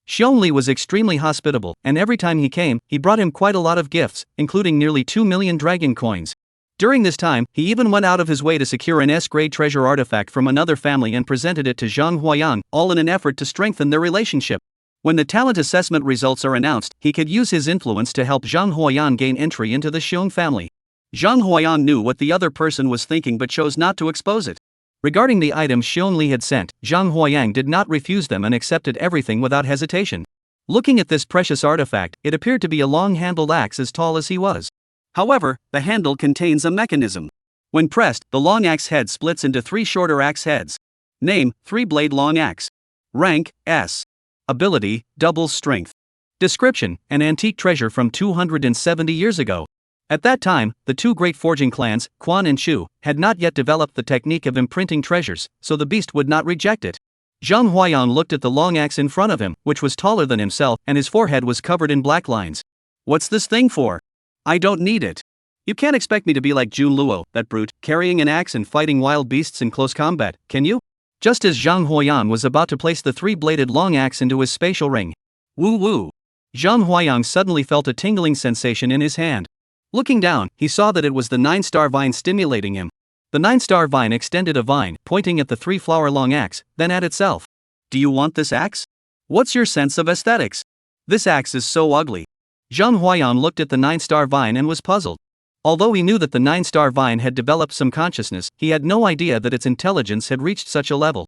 Xiongli was extremely hospitable, and every time he came, he brought him quite a lot of gifts, including nearly 2 million dragon coins. During this time, he even went out of his way to secure an S-grade treasure artifact from another family and presented it to Zhang Huayang, all in an effort to strengthen their relationship. When the talent assessment results are announced, he could use his influence to help Zhang Huayang gain entry into the Xiong family. Zhang Huayang knew what the other person was thinking but chose not to expose it. Regarding the items Xiongli had sent, Zhang Huayang did not refuse them and accepted everything without hesitation. Looking at this precious artifact, it appeared to be a long-handled axe as tall as he was. However, the handle contains a mechanism. When pressed, the long axe head splits into 3 shorter axe heads. Name: 3-blade long axe. Rank: S. Ability: double strength. Description: an antique treasure from 270 years ago. At that time, the 2 great forging clans, Quan and Chu, had not yet developed the technique of imprinting treasures, so the beast would not reject it. Zhang Huayang looked at the long axe in front of him, which was taller than himself, and his forehead was covered in black lines. What's this thing for? I don't need it. You can't expect me to be like Jun Luo, that brute, carrying an axe and fighting wild beasts in close combat, can you? Just as Zhang Huayang was about to place the 3-bladed long axe into his spatial ring. Woo woo! Zhang Huayang suddenly felt a tingling sensation in his hand. Looking down, he saw that it was the 9-star vine stimulating him. The 9-star vine extended a vine, pointing at the 3-flower long axe, then at itself. Do you want this axe? What's your sense of aesthetics? This axe is so ugly. Zhang Huayang looked at the 9-star vine and was puzzled. Although he knew that the 9-star vine had developed some consciousness, he had no idea that its intelligence had reached such a level.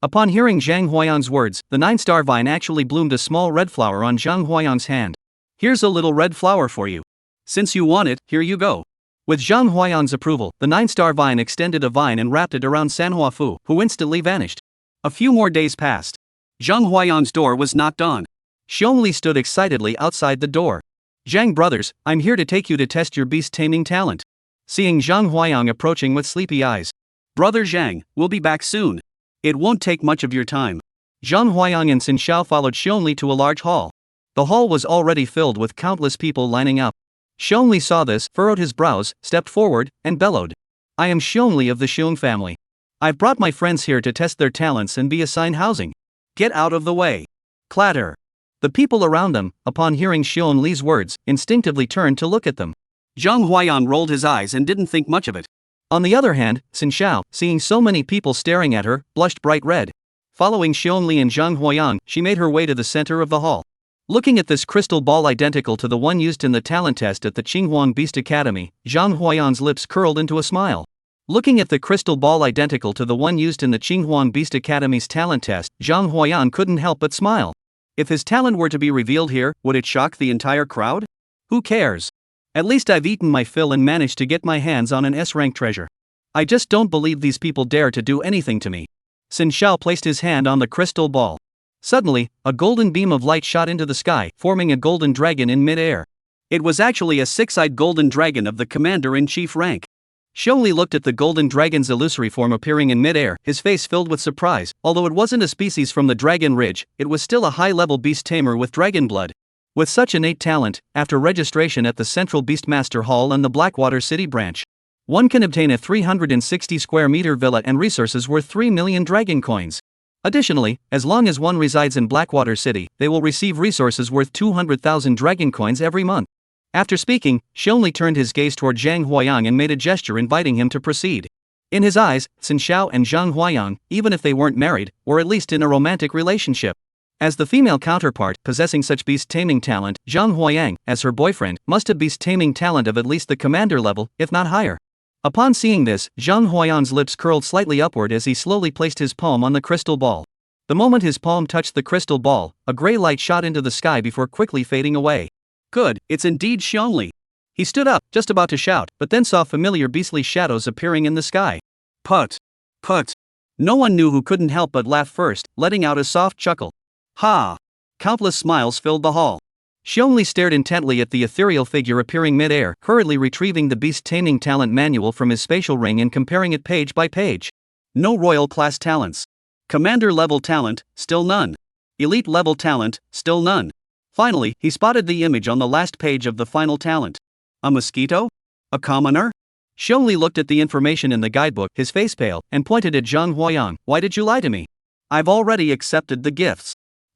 Upon hearing Zhang Huayang's words, the 9-star vine actually bloomed a small red flower on Zhang Huayang's hand. Here's a little red flower for you. Since you want it, here you go. With Zhang Huayang's approval, the 9-star vine extended a vine and wrapped it around Sanhua Fu, who instantly vanished. A few more days passed. Zhang Huayang's door was knocked on. Xiongli stood excitedly outside the door. Zhang brothers, I'm here to take you to test your beast taming talent. Seeing Zhang Huayang approaching with sleepy eyes. Brother Zhang, we'll be back soon. It won't take much of your time. Zhang Huayang and Xin Xiao followed Xiongli to a large hall. The hall was already filled with countless people lining up. Xiongli saw this, furrowed his brows, stepped forward, and bellowed. I am Xiongli of the Xiong family. I've brought my friends here to test their talents and be assigned housing. Get out of the way. Clatter. The people around them, upon hearing Xiongli's words, instinctively turned to look at them. Zhang Huayang rolled his eyes and didn't think much of it. On the other hand, Xin Xiao, seeing so many people staring at her, blushed bright red. Following Xiongli and Zhang Huayang, she made her way to the center of the hall. Looking at this crystal ball identical to the one used in the talent test at the Qinghuang Beast Academy, Zhang Huayang's lips curled into a smile. Looking at the crystal ball identical to the one used in the Qinghuang Beast Academy's talent test, Zhang Huayang couldn't help but smile. If his talent were to be revealed here, would it shock the entire crowd? Who cares? At least I've eaten my fill and managed to get my hands on an S-rank treasure. I just don't believe these people dare to do anything to me. Xin Xiao placed his hand on the crystal ball. Suddenly, a golden beam of light shot into the sky, forming a golden dragon in mid-air. It was actually a 6-eyed golden dragon of the commander-in-chief rank. Xiongli looked at the golden dragon's illusory form appearing in mid-air, his face filled with surprise. Although it wasn't a species from the Dragon Ridge, it was still a high-level beast tamer with dragon blood. With such innate talent, after registration at the Central Beastmaster Hall and the Blackwater City branch, one can obtain a 360 square meter villa and resources worth 3 million dragon coins. Additionally, as long as one resides in Blackwater City, they will receive resources worth 200,000 dragon coins every month. After speaking, Xiongli turned his gaze toward Zhang Huayang and made a gesture inviting him to proceed. In his eyes, Xin Xiao and Zhang Huayang, even if they weren't married, were at least in a romantic relationship. As the female counterpart, possessing such beast taming talent, Zhang Huayang, as her boyfriend, must have beast taming talent of at least the commander level, if not higher. Upon seeing this, Zhang Huayang's lips curled slightly upward as he slowly placed his palm on the crystal ball. The moment his palm touched the crystal ball, a gray light shot into the sky before quickly fading away. Good, it's indeed Xiongli. He stood up, just about to shout, but then saw familiar beastly shadows appearing in the sky. Put. Put. No one knew who couldn't help but laugh first, letting out a soft chuckle. Ha! Countless smiles filled the hall. Xiongli stared intently at the ethereal figure appearing mid-air, hurriedly retrieving the beast taming talent manual from his spatial ring and comparing it page by page. No royal class talents. Commander level talent, still none. Elite level talent, still none. Finally, he spotted the image on the last page of the final talent. A mosquito? A commoner? Xiongli looked at the information in the guidebook, his face pale, and pointed at Zhang Huayang. Why did you lie to me? I've already accepted the gifts.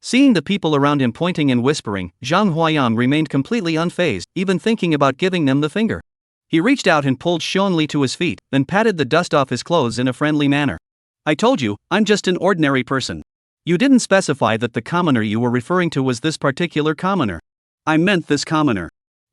Seeing the people around him pointing and whispering, Zhang Huayang remained completely unfazed, even thinking about giving them the finger. He reached out and pulled Xuanli to his feet, then patted the dust off his clothes in a friendly manner. I told you, I'm just an ordinary person. You didn't specify that the commoner you were referring to was this particular commoner. I meant this commoner.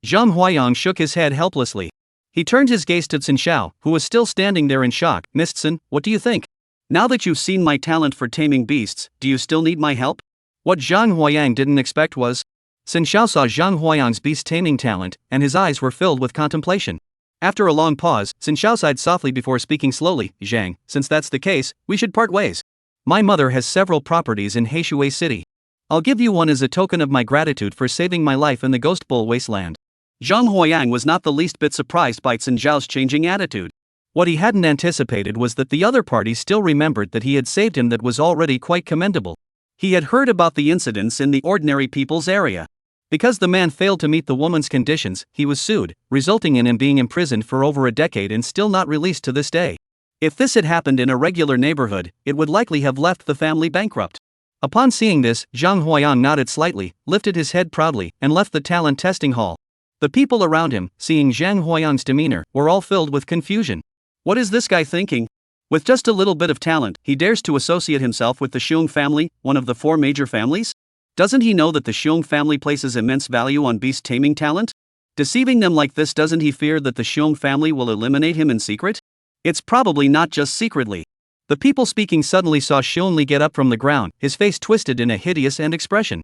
Zhang Huayang shook his head helplessly. He turned his gaze to Xin Xiao, who was still standing there in shock. Miss Xin, what do you think? Now that you've seen my talent for taming beasts, do you still need my help? What Zhang Huayang didn't expect was, Xin Xiao saw Zhang Huayang's beast taming talent, and his eyes were filled with contemplation. After a long pause, Xin Xiao sighed softly before speaking slowly. Zhang, since that's the case, we should part ways. My mother has several properties in Heishui City. I'll give you one as a token of my gratitude for saving my life in the Ghost Bull Wasteland. Zhang Huayang was not the least bit surprised by Xin Xiao's changing attitude. What he hadn't anticipated was that the other party still remembered that he had saved him. That was already quite commendable. He had heard about the incidents in the ordinary people's area. Because the man failed to meet the woman's conditions, he was sued, resulting in him being imprisoned for over a decade and still not released to this day. If this had happened in a regular neighborhood, it would likely have left the family bankrupt. Upon seeing this, Zhang Huayang nodded slightly, lifted his head proudly, and left the talent testing hall. The people around him, seeing Zhang Huayang's demeanor, were all filled with confusion. What is this guy thinking? With just a little bit of talent, he dares to associate himself with the Xiong family, one of the 4 major families? Doesn't he know that the Xiong family places immense value on beast taming talent? Deceiving them like this, doesn't he fear that the Xiong family will eliminate him in secret? It's probably not just secretly. The people speaking suddenly saw Xuanli get up from the ground, his face twisted in a hideous expression.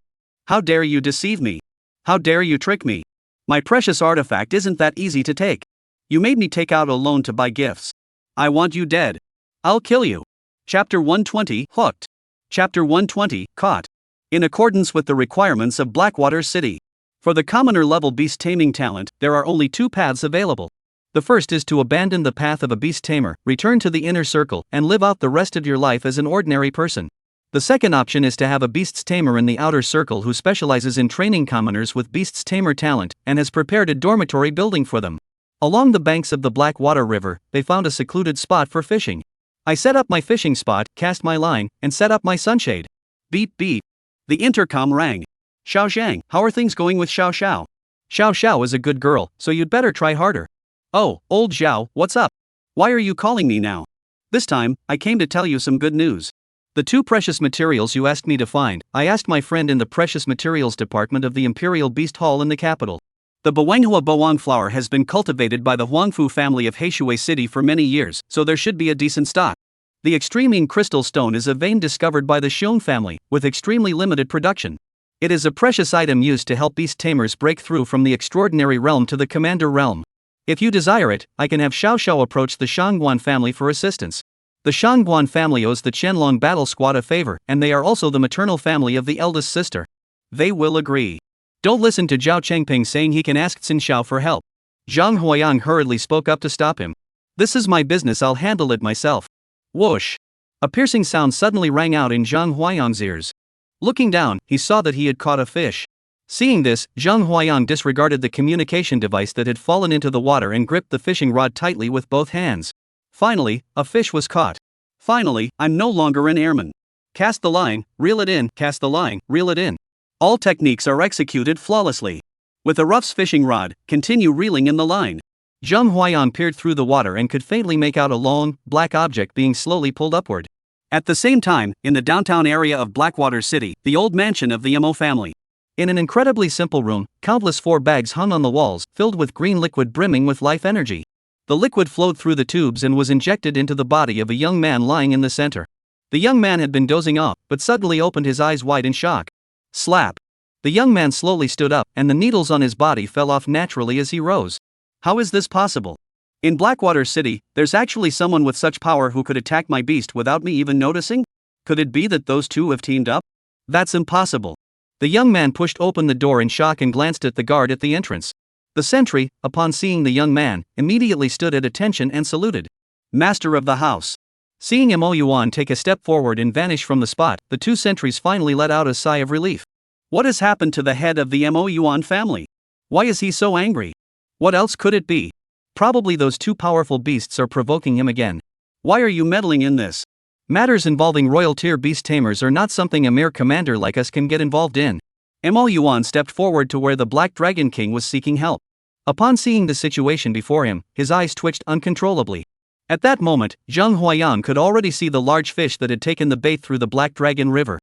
How dare you deceive me? How dare you trick me? My precious artifact isn't that easy to take. You made me take out a loan to buy gifts. I want you dead. I'll kill you. Chapter 120, Hooked. Chapter 120, Caught. In accordance with the requirements of Blackwater City. For the commoner level beast taming talent, there are only 2 paths available. The first is to abandon the path of a beast tamer, return to the inner circle, and live out the rest of your life as an ordinary person. The second option is to have a beast's tamer in the outer circle who specializes in training commoners with beast's tamer talent, and has prepared a dormitory building for them. Along the banks of the Blackwater River, they found a secluded spot for fishing. I set up my fishing spot, cast my line, and set up my sunshade. Beep beep. The intercom rang. Xiao Zhang, how are things going with Xiao Xiao? Xiao Xiao is a good girl, so you'd better try harder. Oh, old Xiao, what's up? Why are you calling me now? This time, I came to tell you some good news. The 2 precious materials you asked me to find, I asked my friend in the precious materials department of the Imperial Beast Hall in the capital. The Manhwa Boang flower has been cultivated by the Huangfu family of Heishui City for many years, so there should be a decent stock. The extremine crystal stone is a vein discovered by the Xiong family, with extremely limited production. It is a precious item used to help beast tamers break through from the extraordinary realm to the commander realm. If you desire it, I can have Xiao Xiao approach the Shangguan family for assistance. The Shangguan family owes the Qianlong battle squad a favor, and they are also the maternal family of the eldest sister. They will agree. Don't listen to Zhao Chengping saying he can ask Xin Xiao for help. Zhang Huayang hurriedly spoke up to stop him. This is my business, I'll handle it myself. Whoosh! A piercing sound suddenly rang out in Zhang Huayang's ears. Looking down, he saw that he had caught a fish. Seeing this, Zhang Huayang disregarded the communication device that had fallen into the water and gripped the fishing rod tightly with both hands. Finally, a fish was caught. Finally, I'm no longer an airman. Cast the line, reel it in, cast the line, reel it in. All techniques are executed flawlessly. With a Ruff's fishing rod, continue reeling in the line. Zhang Huayang peered through the water and could faintly make out a long, black object being slowly pulled upward. At the same time, in the downtown area of Blackwater City, the old mansion of the Mo family. In an incredibly simple room, countless 4 bags hung on the walls, filled with green liquid brimming with life energy. The liquid flowed through the tubes and was injected into the body of a young man lying in the center. The young man had been dozing off, but suddenly opened his eyes wide in shock. Slap! The young man slowly stood up, and the needles on his body fell off naturally as he rose. How is this possible? In Blackwater City, there's actually someone with such power who could attack my beast without me even noticing? Could it be that those 2 have teamed up? That's impossible. The young man pushed open the door in shock and glanced at the guard at the entrance. The sentry, upon seeing the young man, immediately stood at attention and saluted. Master of the house. Seeing Mo Yuan take a step forward and vanish from the spot, the 2 sentries finally let out a sigh of relief. What has happened to the head of the Mo Yuan family? Why is he so angry? What else could it be? Probably those 2 powerful beasts are provoking him again. Why are you meddling in this? Matters involving royal tier beast tamers are not something a mere commander like us can get involved in. Mo Yuan stepped forward to where the Black Dragon King was seeking help. Upon seeing the situation before him, his eyes twitched uncontrollably. At that moment, Zhang Huayang could already see the large fish that had taken the bait through the Black Dragon River.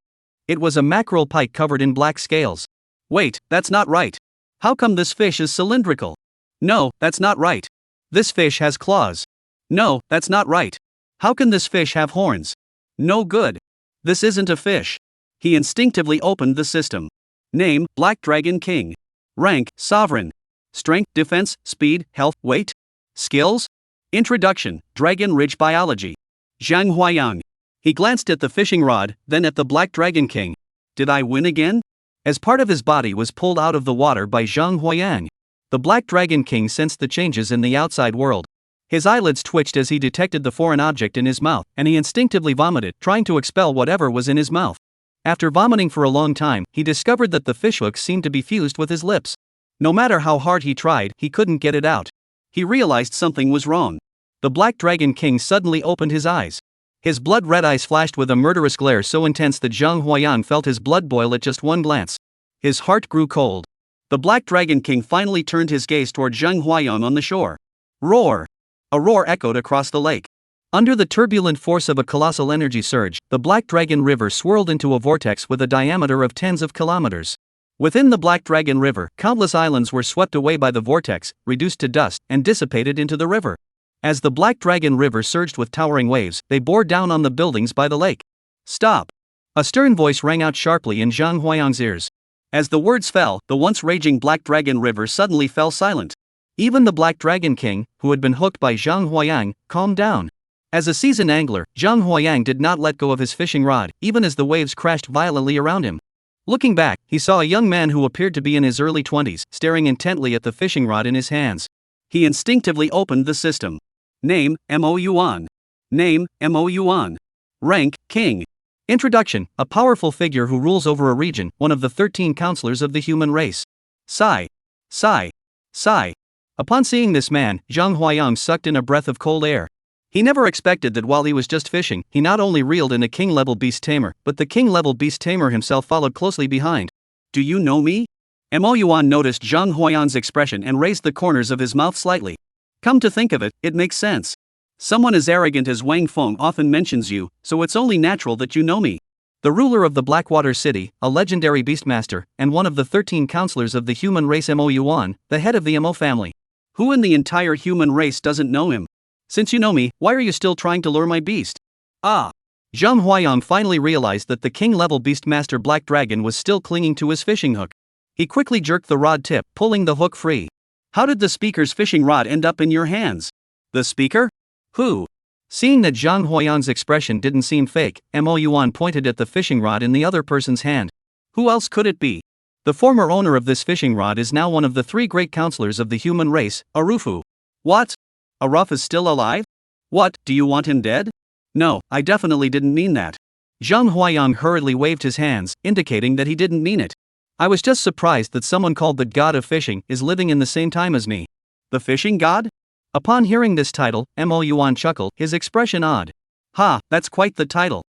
It was a mackerel pike covered in black scales. Wait, that's not right. How come this fish is cylindrical? No, that's not right. This fish has claws. No, that's not right. How can this fish have horns? No good. This isn't a fish. He instinctively opened the system. Name, Black Dragon King. Rank, Sovereign. Strength, Defense, Speed, Health, Weight. Skills? Introduction, Dragon Ridge Biology. Zhang Huayang. He glanced at the fishing rod, then at the Black Dragon King. Did I win again? As part of his body was pulled out of the water by Zhang Huayang. The Black Dragon King sensed the changes in the outside world. His eyelids twitched as he detected the foreign object in his mouth, and he instinctively vomited, trying to expel whatever was in his mouth. After vomiting for a long time, he discovered that the fishhook seemed to be fused with his lips. No matter how hard he tried, he couldn't get it out. He realized something was wrong. The Black Dragon King suddenly opened his eyes. His blood-red eyes flashed with a murderous glare so intense that Zhang Huayang felt his blood boil at just one glance. His heart grew cold. The Black Dragon King finally turned his gaze toward Zhang Huayang on the shore. Roar! A roar echoed across the lake. Under the turbulent force of a colossal energy surge, the Black Dragon River swirled into a vortex with a diameter of tens of kilometers. Within the Black Dragon River, countless islands were swept away by the vortex, reduced to dust, and dissipated into the river. As the Black Dragon River surged with towering waves, they bore down on the buildings by the lake. Stop! A stern voice rang out sharply in Zhang Huayang's ears. As the words fell, the once raging Black Dragon River suddenly fell silent. Even the Black Dragon King, who had been hooked by Zhang Huayang, calmed down. As a seasoned angler, Zhang Huayang did not let go of his fishing rod, even as the waves crashed violently around him. Looking back, he saw a young man who appeared to be in his early 20s, staring intently at the fishing rod in his hands. He instinctively opened the system. Name, Mo Yuan. Name, Mo Yuan. Rank, King. Introduction, a powerful figure who rules over a region, one of the 13 counselors of the human race. Sigh. Sigh. Sigh. Upon seeing this man, Zhang Huayang sucked in a breath of cold air. He never expected that while he was just fishing, he not only reeled in a king-level beast tamer, but the king-level beast tamer himself followed closely behind. Do you know me? Mo Yuan noticed Zhang Huayang's expression and raised the corners of his mouth slightly. Come to think of it, it makes sense. Someone as arrogant as Wang Feng often mentions you, so it's only natural that you know me. The ruler of the Blackwater City, a legendary beastmaster, and one of the 13 counselors of the human race Mo Yuan, the head of the Mo family. Who in the entire human race doesn't know him? Since you know me, why are you still trying to lure my beast? Ah! Zhang Huayang finally realized that the king-level beastmaster Black Dragon was still clinging to his fishing hook. He quickly jerked the rod tip, pulling the hook free. How did the speaker's fishing rod end up in your hands? The speaker? Who? Seeing that Zhang Huayang's expression didn't seem fake, Mo Yuan pointed at the fishing rod in the other person's hand. Who else could it be? The former owner of this fishing rod is now one of the 3 great counselors of the human race, Arufu. What? Aruf is still alive? What, do you want him dead? No, I definitely didn't mean that. Zhang Huayang hurriedly waved his hands, indicating that he didn't mean it. I was just surprised that someone called the god of fishing is living in the same time as me. The fishing god? Upon hearing this title, Mo Yuan chuckled, his expression odd. Ha, that's quite the title.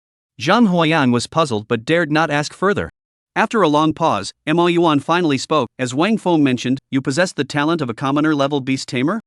Zhang Huayang was puzzled but dared not ask further. After a long pause, Mo Yuan finally spoke. As Wang Feng mentioned, you possess the talent of a commoner-level beast tamer?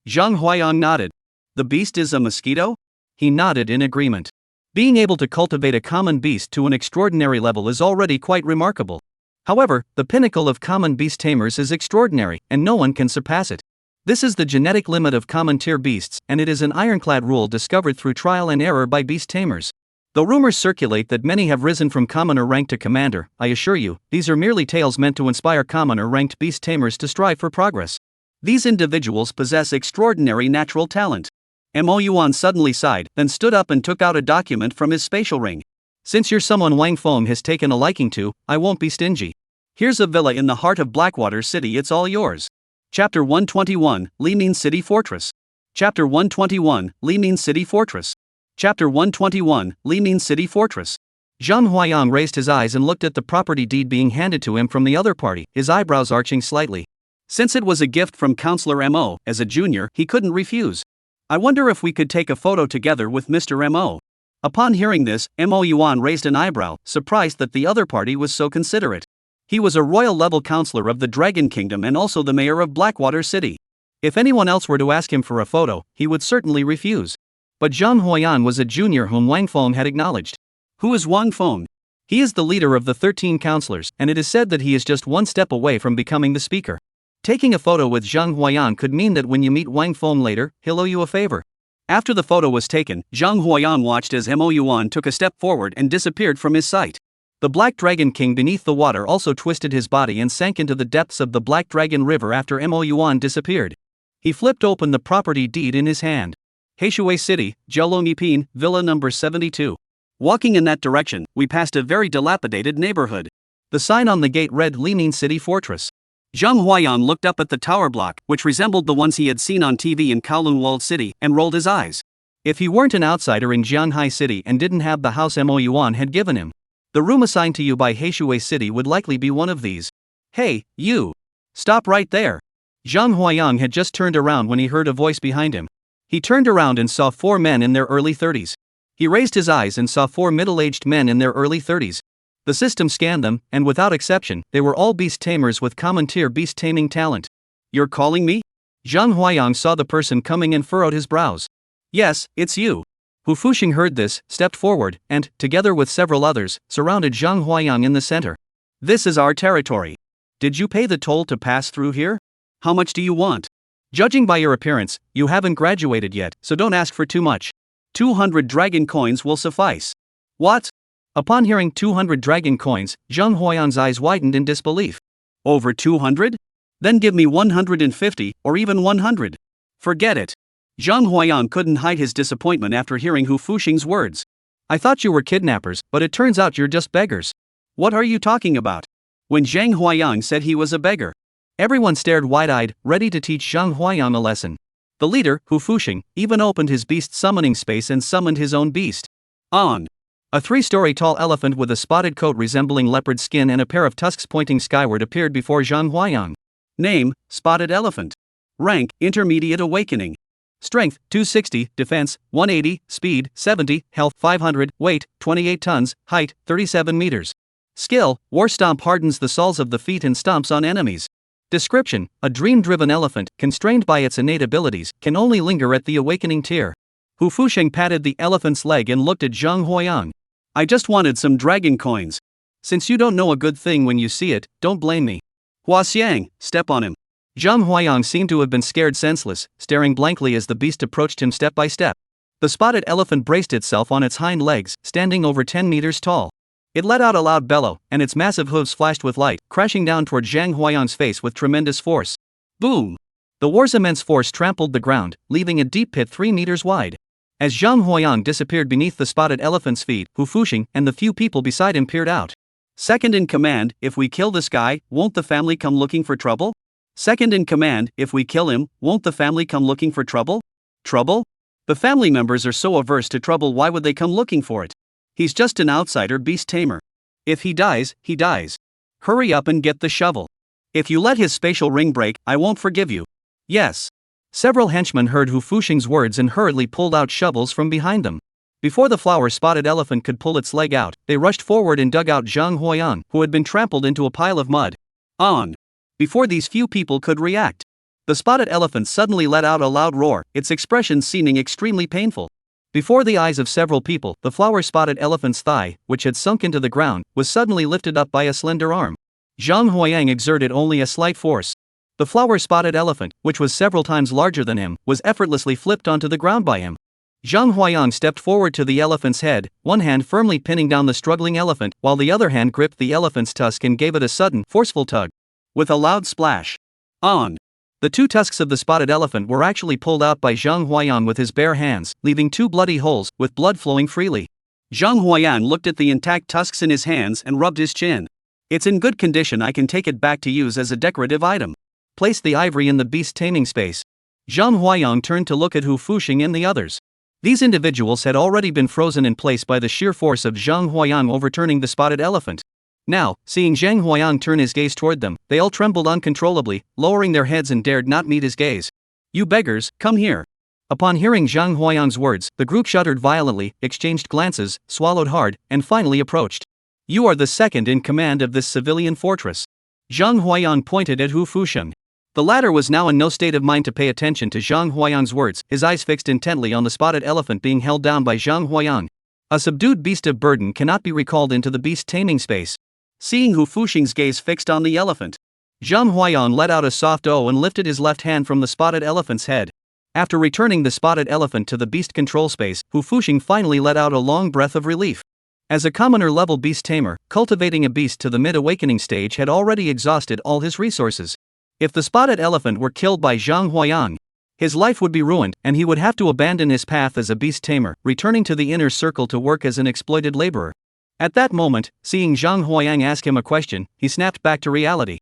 Zhang Huayang nodded. The beast is a mosquito? He nodded in agreement. Being able to cultivate a common beast to an extraordinary level is already quite remarkable. However, the pinnacle of common beast tamers is extraordinary, and no one can surpass it. This is the genetic limit of common tier beasts, and it is an ironclad rule discovered through trial and error by beast tamers. Though rumors circulate that many have risen from commoner rank to commander, I assure you, these are merely tales meant to inspire commoner ranked beast tamers to strive for progress. These individuals possess extraordinary natural talent. Mo Yuan suddenly sighed, then stood up and took out a document from his spatial ring. Since you're someone Wang Feng has taken a liking to, I won't be stingy. Here's a villa in the heart of Blackwater City, it's all yours. Chapter 121, Limin City Fortress. Chapter 121, Limin City Fortress. Chapter 121, Limin City Fortress. Zhang Huayang raised his eyes and looked at the property deed being handed to him from the other party, his eyebrows arching slightly. Since it was a gift from Counselor Mo, as a junior, he couldn't refuse. I wonder if we could take a photo together with Mr. Mo. Upon hearing this, Mo Yuan raised an eyebrow, surprised that the other party was so considerate. He was a royal-level counselor of the Dragon Kingdom and also the mayor of Blackwater City. If anyone else were to ask him for a photo, he would certainly refuse. But Zhang Huayan was a junior whom Wang Feng had acknowledged. Who is Wang Feng? He is the leader of the 13 counselors, and it is said that he is just one step away from becoming the speaker. Taking a photo with Zhang Huayan could mean that when you meet Wang Feng later, he'll owe you a favor. After the photo was taken, Zhang Huayan watched as Mo Yuan took a step forward and disappeared from his sight. The Black Dragon King beneath the water also twisted his body and sank into the depths of the Black Dragon River after Mo Yuan disappeared. He flipped open the property deed in his hand. Heishui City, Zheolongpin, Villa number 72. Walking in that direction, we passed a very dilapidated neighborhood. The sign on the gate read Lining City Fortress. Zhang Huayan looked up at the tower block, which resembled the ones he had seen on TV in Kowloon Walled City, and rolled his eyes. If he weren't an outsider in Jianhai City and didn't have the house Mo Yuan had given him, the room assigned to you by Heishui City would likely be one of these. Hey, you! Stop right there! Zhang Huayan had just turned around when he heard a voice behind him. He turned around and saw 4 men in their early 30s. He raised his eyes and saw 4 middle-aged men in their early 30s. The system scanned them, and without exception, they were all beast tamers with common tier beast taming talent. You're calling me? Zhang Huayan saw the person coming and furrowed his brows. Yes, it's you. Hu Fuxing heard this, stepped forward, and, together with several others, surrounded Zhang Huayan in the center. This is our territory. Did you pay the toll to pass through here? How much do you want? Judging by your appearance, you haven't graduated yet, so don't ask for too much. 200 dragon coins will suffice. What? Upon hearing 200 dragon coins, Zhang Huayan's eyes widened in disbelief. Over 200? Then give me 150, or even 100. Forget it. Zhang Huayan couldn't hide his disappointment after hearing Hu Fuxing's words. I thought you were kidnappers, but it turns out you're just beggars. What are you talking about? When Zhang Huayan said he was a beggar, everyone stared wide-eyed, ready to teach Zhang Huayan a lesson. The leader, Hu Fuxing, even opened his beast summoning space and summoned his own beast. On. A 3-story tall elephant with a spotted coat resembling leopard skin and a pair of tusks pointing skyward appeared before Zhang Huayan. Name, Spotted Elephant. Rank, Intermediate Awakening. Strength, 260, Defense, 180, Speed, 70, Health, 500, Weight, 28 tons, Height, 37 meters. Skill, War Stomp hardens the soles of the feet and stomps on enemies. Description, a dream-driven elephant, constrained by its innate abilities, can only linger at the awakening tier. Hu Fuxing patted the elephant's leg and looked at Zhang Huayan. I just wanted some dragon coins. Since you don't know a good thing when you see it, don't blame me. Hua Xiang, step on him. Zhang Huayan seemed to have been scared senseless, staring blankly as the beast approached him step by step. The spotted elephant braced itself on its hind legs, standing over 10 meters tall. It let out a loud bellow, and its massive hooves flashed with light, crashing down toward Zhang Huayan's face with tremendous force. Boom! The war's immense force trampled the ground, leaving a deep pit 3 meters wide. As Zhang Huayan disappeared beneath the spotted elephant's feet, Hu Fuxing and the few people beside him peered out. Second in command, if we kill this guy, won't the family come looking for trouble? Second in command, if we kill him, won't the family come looking for trouble? Trouble? The family members are so averse to trouble, why would they come looking for it? He's just an outsider beast tamer. If he dies, he dies. Hurry up and get the shovel. If you let his spatial ring break, I won't forgive you. Yes. Several henchmen heard Hu Fuxing's words and hurriedly pulled out shovels from behind them. Before the flower-spotted elephant could pull its leg out, they rushed forward and dug out Zhang Huayan, who had been trampled into a pile of mud. On. Before these few people could react, the spotted elephant suddenly let out a loud roar, its expression seeming extremely painful. Before the eyes of several people, the flower-spotted elephant's thigh, which had sunk into the ground, was suddenly lifted up by a slender arm. Zhang Huayan exerted only a slight force. The flower-spotted elephant, which was several times larger than him, was effortlessly flipped onto the ground by him. Zhang Huayan stepped forward to the elephant's head, one hand firmly pinning down the struggling elephant, while the other hand gripped the elephant's tusk and gave it a sudden, forceful tug. With a loud splash. On. The 2 tusks of the spotted elephant were actually pulled out by Zhang Huayan with his bare hands, leaving 2 bloody holes, with blood flowing freely. Zhang Huayan looked at the intact tusks in his hands and rubbed his chin. It's in good condition, I can take it back to use as a decorative item. Place the ivory in the beast taming space. Zhang Huayan turned to look at Hu Fuxing and the others. These individuals had already been frozen in place by the sheer force of Zhang Huayan overturning the spotted elephant. Now, seeing Zhang Huayan turn his gaze toward them, they all trembled uncontrollably, lowering their heads and dared not meet his gaze. You beggars, come here. Upon hearing Zhang Huayang's words, the group shuddered violently, exchanged glances, swallowed hard, and finally approached. You are the second in command of this civilian fortress. Zhang Huayang pointed at Hu Fusheng. The latter was now in no state of mind to pay attention to Zhang Huayang's words, his eyes fixed intently on the spotted elephant being held down by Zhang Huayang. A subdued beast of burden cannot be recalled into the beast taming space. Seeing Hu Fusheng's gaze fixed on the elephant, Zhang Huayang let out a soft "oh" and lifted his left hand from the spotted elephant's head. After returning the spotted elephant to the beast control space, Hu Fusheng finally let out a long breath of relief. As a commoner-level beast tamer, cultivating a beast to the mid-awakening stage had already exhausted all his resources. If the spotted elephant were killed by Zhang Huayang, his life would be ruined, and he would have to abandon his path as a beast tamer, returning to the inner circle to work as an exploited laborer. At that moment, seeing Zhang Huayang ask him a question, he snapped back to reality.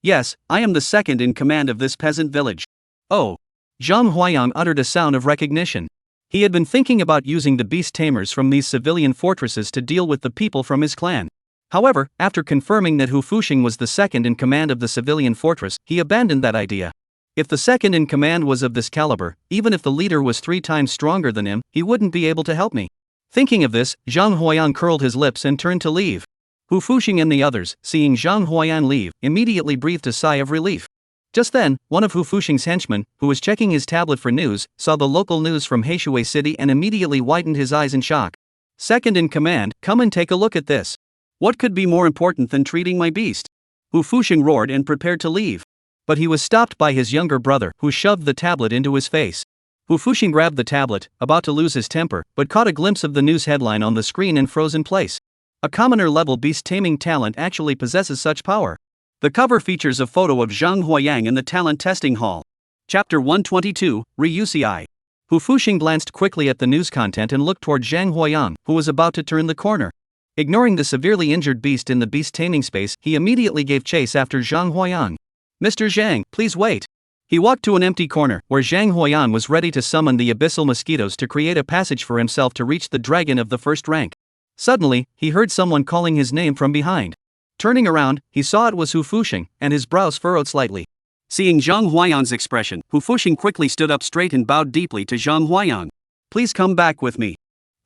Yes, I am the second in command of this peasant village. Oh. Zhang Huayang uttered a sound of recognition. He had been thinking about using the beast tamers from these civilian fortresses to deal with the people from his clan. However, after confirming that Hu Fusheng was the second in command of the civilian fortress, he abandoned that idea. If the second in command was of this caliber, even if the leader was 3 times stronger than him, he wouldn't be able to help me. Thinking of this, Zhang Huayang curled his lips and turned to leave. Hu Fusheng and the others, seeing Zhang Huayang leave, immediately breathed a sigh of relief. Just then, one of Hu Fusheng's henchmen, who was checking his tablet for news, saw the local news from Heishui City and immediately widened his eyes in shock. Second in command, come and take a look at this. What could be more important than treating my beast? Hu Fusheng roared and prepared to leave. But he was stopped by his younger brother, who shoved the tablet into his face. Hu Fusheng grabbed the tablet, about to lose his temper, but caught a glimpse of the news headline on the screen and froze in place. A commoner-level beast taming talent actually possesses such power. The cover features a photo of Zhang Huayang in the talent testing hall. Chapter 122, Ryusei. Hu Fusheng glanced quickly at the news content and looked toward Zhang Huayang, who was about to turn the corner. Ignoring the severely injured beast in the beast taming space, he immediately gave chase after Zhang Huayang. Mr. Zhang, please wait. He walked to an empty corner, where Zhang Huayang was ready to summon the abyssal mosquitoes to create a passage for himself to reach the dragon of the first rank. Suddenly, he heard someone calling his name from behind. Turning around, he saw it was Hu Fusheng, and his brows furrowed slightly. Seeing Zhang Huayang's expression, Hu Fusheng quickly stood up straight and bowed deeply to Zhang Huayang. Please come back with me.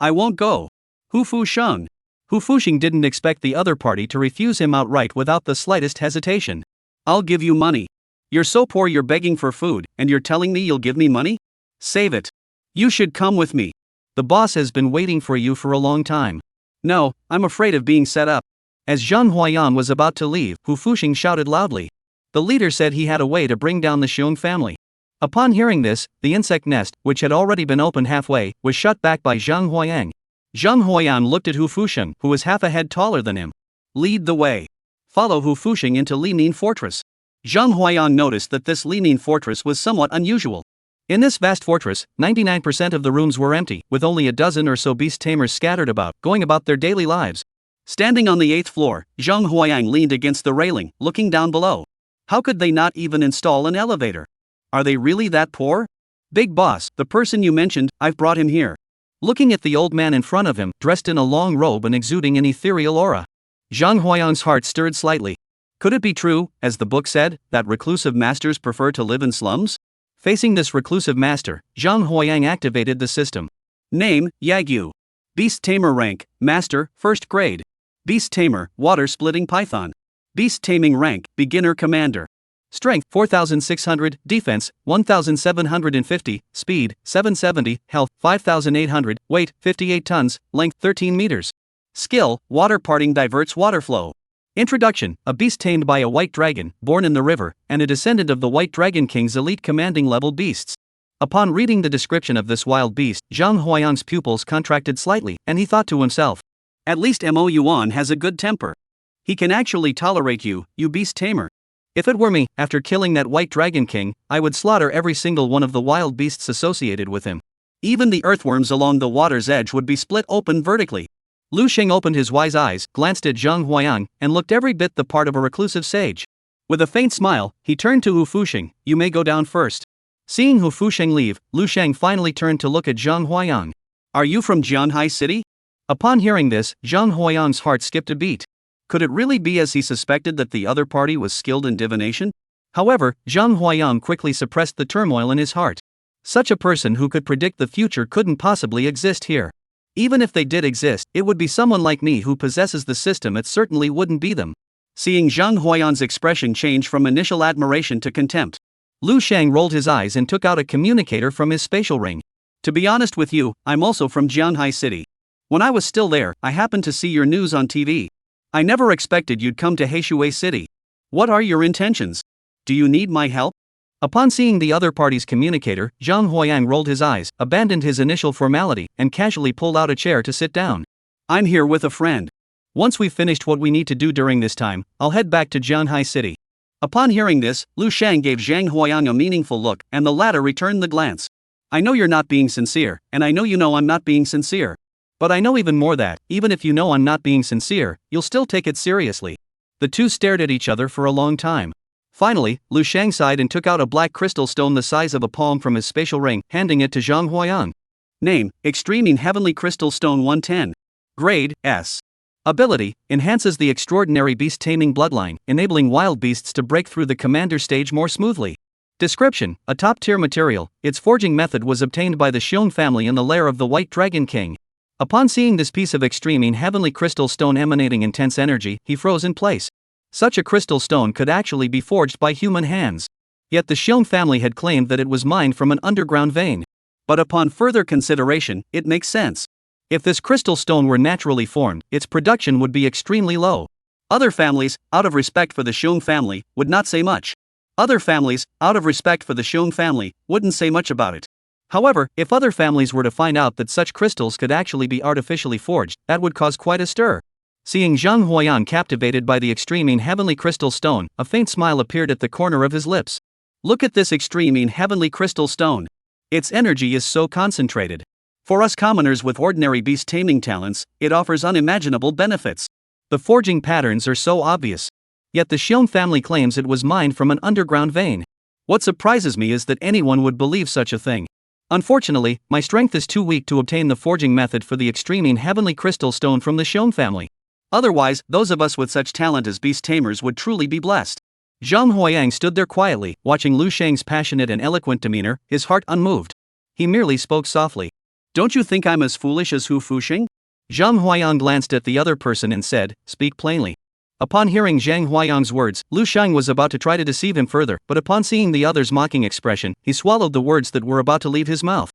I won't go. Hu Fusheng. Hu Fusheng didn't expect the other party to refuse him outright without the slightest hesitation. I'll give you money. You're so poor you're begging for food, and you're telling me you'll give me money? Save it. You should come with me. The boss has been waiting for you for a long time. No, I'm afraid of being set up. As Zhang Huayang was about to leave, Hu Fusheng shouted loudly. The leader said he had a way to bring down the Xiong family. Upon hearing this, the insect nest, which had already been opened halfway, was shut back by Zhang Huayang. Zhang Huayang looked at Hu Fusheng, who was half a head taller than him. Lead the way. Follow Hu Fusheng into Lining Fortress. Zhang Huayang noticed that this Lining Fortress was somewhat unusual. In this vast fortress, 99% of the rooms were empty, with only a dozen or so beast tamers scattered about, going about their daily lives. Standing on the 8th floor, Zhang Huayang leaned against the railing, looking down below. How could they not even install an elevator? Are they really that poor? Big boss, the person you mentioned, I've brought him here. Looking at the old man in front of him, dressed in a long robe and exuding an ethereal aura, Zhang Huayang's heart stirred slightly. Could it be true, as the book said, that reclusive masters prefer to live in slums? Facing this reclusive master, Zhang Huayang activated the system. Name, Yagyu. Beast Tamer rank, Master, 1st grade. Beast Tamer, Water-splitting Python. Beast Taming rank, Beginner Commander. Strength, 4,600, Defense, 1,750, Speed, 770, Health, 5,800, Weight, 58 tons, Length, 13 meters. Skill, Water Parting diverts water flow. Introduction, a beast tamed by a white dragon, born in the river, and a descendant of the White Dragon King's elite commanding level beasts. Upon reading the description of this wild beast, Zhang Huayang's pupils contracted slightly, and he thought to himself, at least Mo Yuan has a good temper. He can actually tolerate you, you beast tamer. If it were me, after killing that White Dragon King, I would slaughter every single one of the wild beasts associated with him. Even the earthworms along the water's edge would be split open vertically. Lu Sheng opened his wise eyes, glanced at Zhang Huayang, and looked every bit the part of a reclusive sage. With a faint smile, he turned to Hu Fusheng. You may go down first. Seeing Hu Fusheng leave, Lu Sheng finally turned to look at Zhang Huayang. Are you from Jianhai City? Upon hearing this, Zhang Huayang's heart skipped a beat. Could it really be as he suspected that the other party was skilled in divination? However, Zhang Huayang quickly suppressed the turmoil in his heart. Such a person who could predict the future couldn't possibly exist here. Even if they did exist, it would be someone like me who possesses the system. It certainly wouldn't be them. Seeing Zhang Huayan's expression change from initial admiration to contempt, Lu Shang rolled his eyes and took out a communicator from his spatial ring. To be honest with you, I'm also from Jianhai City. When I was still there, I happened to see your news on TV. I never expected you'd come to Heishui City. What are your intentions? Do you need my help? Upon seeing the other party's communicator, Zhang Huayang rolled his eyes, abandoned his initial formality, and casually pulled out a chair to sit down. I'm here with a friend. Once we've finished what we need to do during this time, I'll head back to Jianhai City. Upon hearing this, Lu Shang gave Zhang Huayang a meaningful look, and the latter returned the glance. I know you're not being sincere, and I know you know I'm not being sincere. But I know even more that, even if you know I'm not being sincere, you'll still take it seriously. The two stared at each other for a long time. Finally, Lu Shang sighed and took out a black crystal stone the size of a palm from his spatial ring, handing it to Zhang Huayang. Name: Extreme in Heavenly Crystal Stone 110. Grade: S. Ability: enhances the extraordinary beast taming bloodline, enabling wild beasts to break through the commander stage more smoothly. Description: a top-tier material. Its forging method was obtained by the Xiong family in the lair of the White Dragon King. Upon seeing this piece of extreme in heavenly crystal stone emanating intense energy, he froze in place. Such a crystal stone could actually be forged by human hands. Yet the Xiong family had claimed that it was mined from an underground vein. But upon further consideration, it makes sense. If this crystal stone were naturally formed, its production would be extremely low. Other families, out of respect for the Xiong family, would not say much. Other families, out of respect for the Xiong family, wouldn't say much about it. However, if other families were to find out that such crystals could actually be artificially forged, that would cause quite a stir. Seeing Zhang Huayan captivated by the extreme in heavenly crystal stone, a faint smile appeared at the corner of his lips. Look at this extreme in heavenly crystal stone. Its energy is so concentrated. For us commoners with ordinary beast taming talents, it offers unimaginable benefits. The forging patterns are so obvious. Yet the Xiong family claims it was mined from an underground vein. What surprises me is that anyone would believe such a thing. Unfortunately, my strength is too weak to obtain the forging method for the extreme in heavenly crystal stone from the Xiong family. Otherwise, those of us with such talent as beast tamers would truly be blessed. Zhang Huayang stood there quietly, watching Lu Shang's passionate and eloquent demeanor, his heart unmoved. He merely spoke softly. Don't you think I'm as foolish as Hu Fuxing? Zhang Huayang glanced at the other person and said, speak plainly. Upon hearing Zhang Huayang's words, Lu Shang was about to try to deceive him further, but upon seeing the other's mocking expression, he swallowed the words that were about to leave his mouth.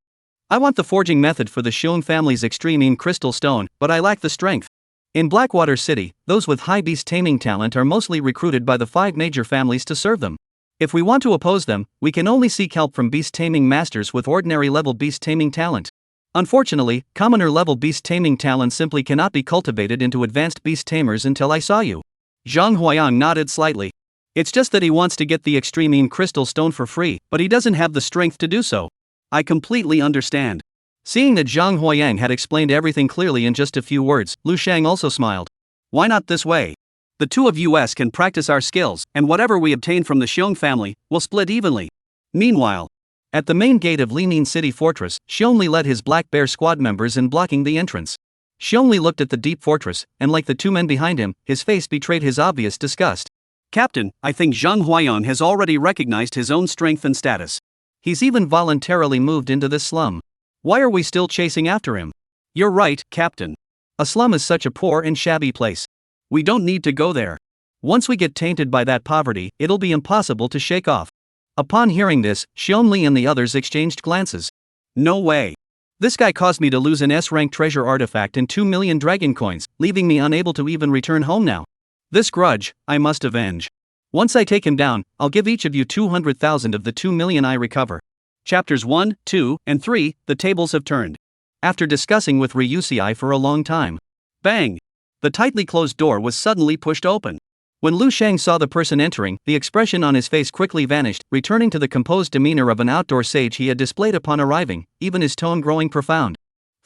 I want the forging method for the Xiong family's extreme in crystal stone, but I lack the strength. In Blackwater City, those with high beast taming talent are mostly recruited by the 5 major families to serve them. If we want to oppose them, we can only seek help from beast taming masters with ordinary level beast taming talent. Unfortunately, commoner level beast taming talent simply cannot be cultivated into advanced beast tamers until I saw you. Zhang Huayang nodded slightly. It's just that he wants to get the extreme in crystal stone for free, but he doesn't have the strength to do so. I completely understand. Seeing that Zhang Huayang had explained everything clearly in just a few words, Lu Shang also smiled. Why not this way? The two of us can practice our skills, and whatever we obtain from the Xiong family, will split evenly. Meanwhile, at the main gate of Lining City Fortress, Xiongli led his Black Bear squad members in blocking the entrance. Xiongli looked at the deep fortress, and like the two men behind him, his face betrayed his obvious disgust. Captain, I think Zhang Huayan has already recognized his own strength and status. He's even voluntarily moved into this slum. Why are we still chasing after him? You're right, Captain. A slum is such a poor and shabby place. We don't need to go there. Once we get tainted by that poverty, it'll be impossible to shake off. Upon hearing this, Xiongli and the others exchanged glances. No way. This guy caused me to lose an S-rank treasure artifact and 2 million dragon coins, leaving me unable to even return home now. This grudge, I must avenge. Once I take him down, I'll give each of you 200,000 of the 2 million I recover. Chapters 1, 2, and 3, the tables have turned. After discussing with Ryusei for a long time. Bang! The tightly closed door was suddenly pushed open. When Lu Shang saw the person entering, the expression on his face quickly vanished, returning to the composed demeanor of an outdoor sage he had displayed upon arriving, even his tone growing profound.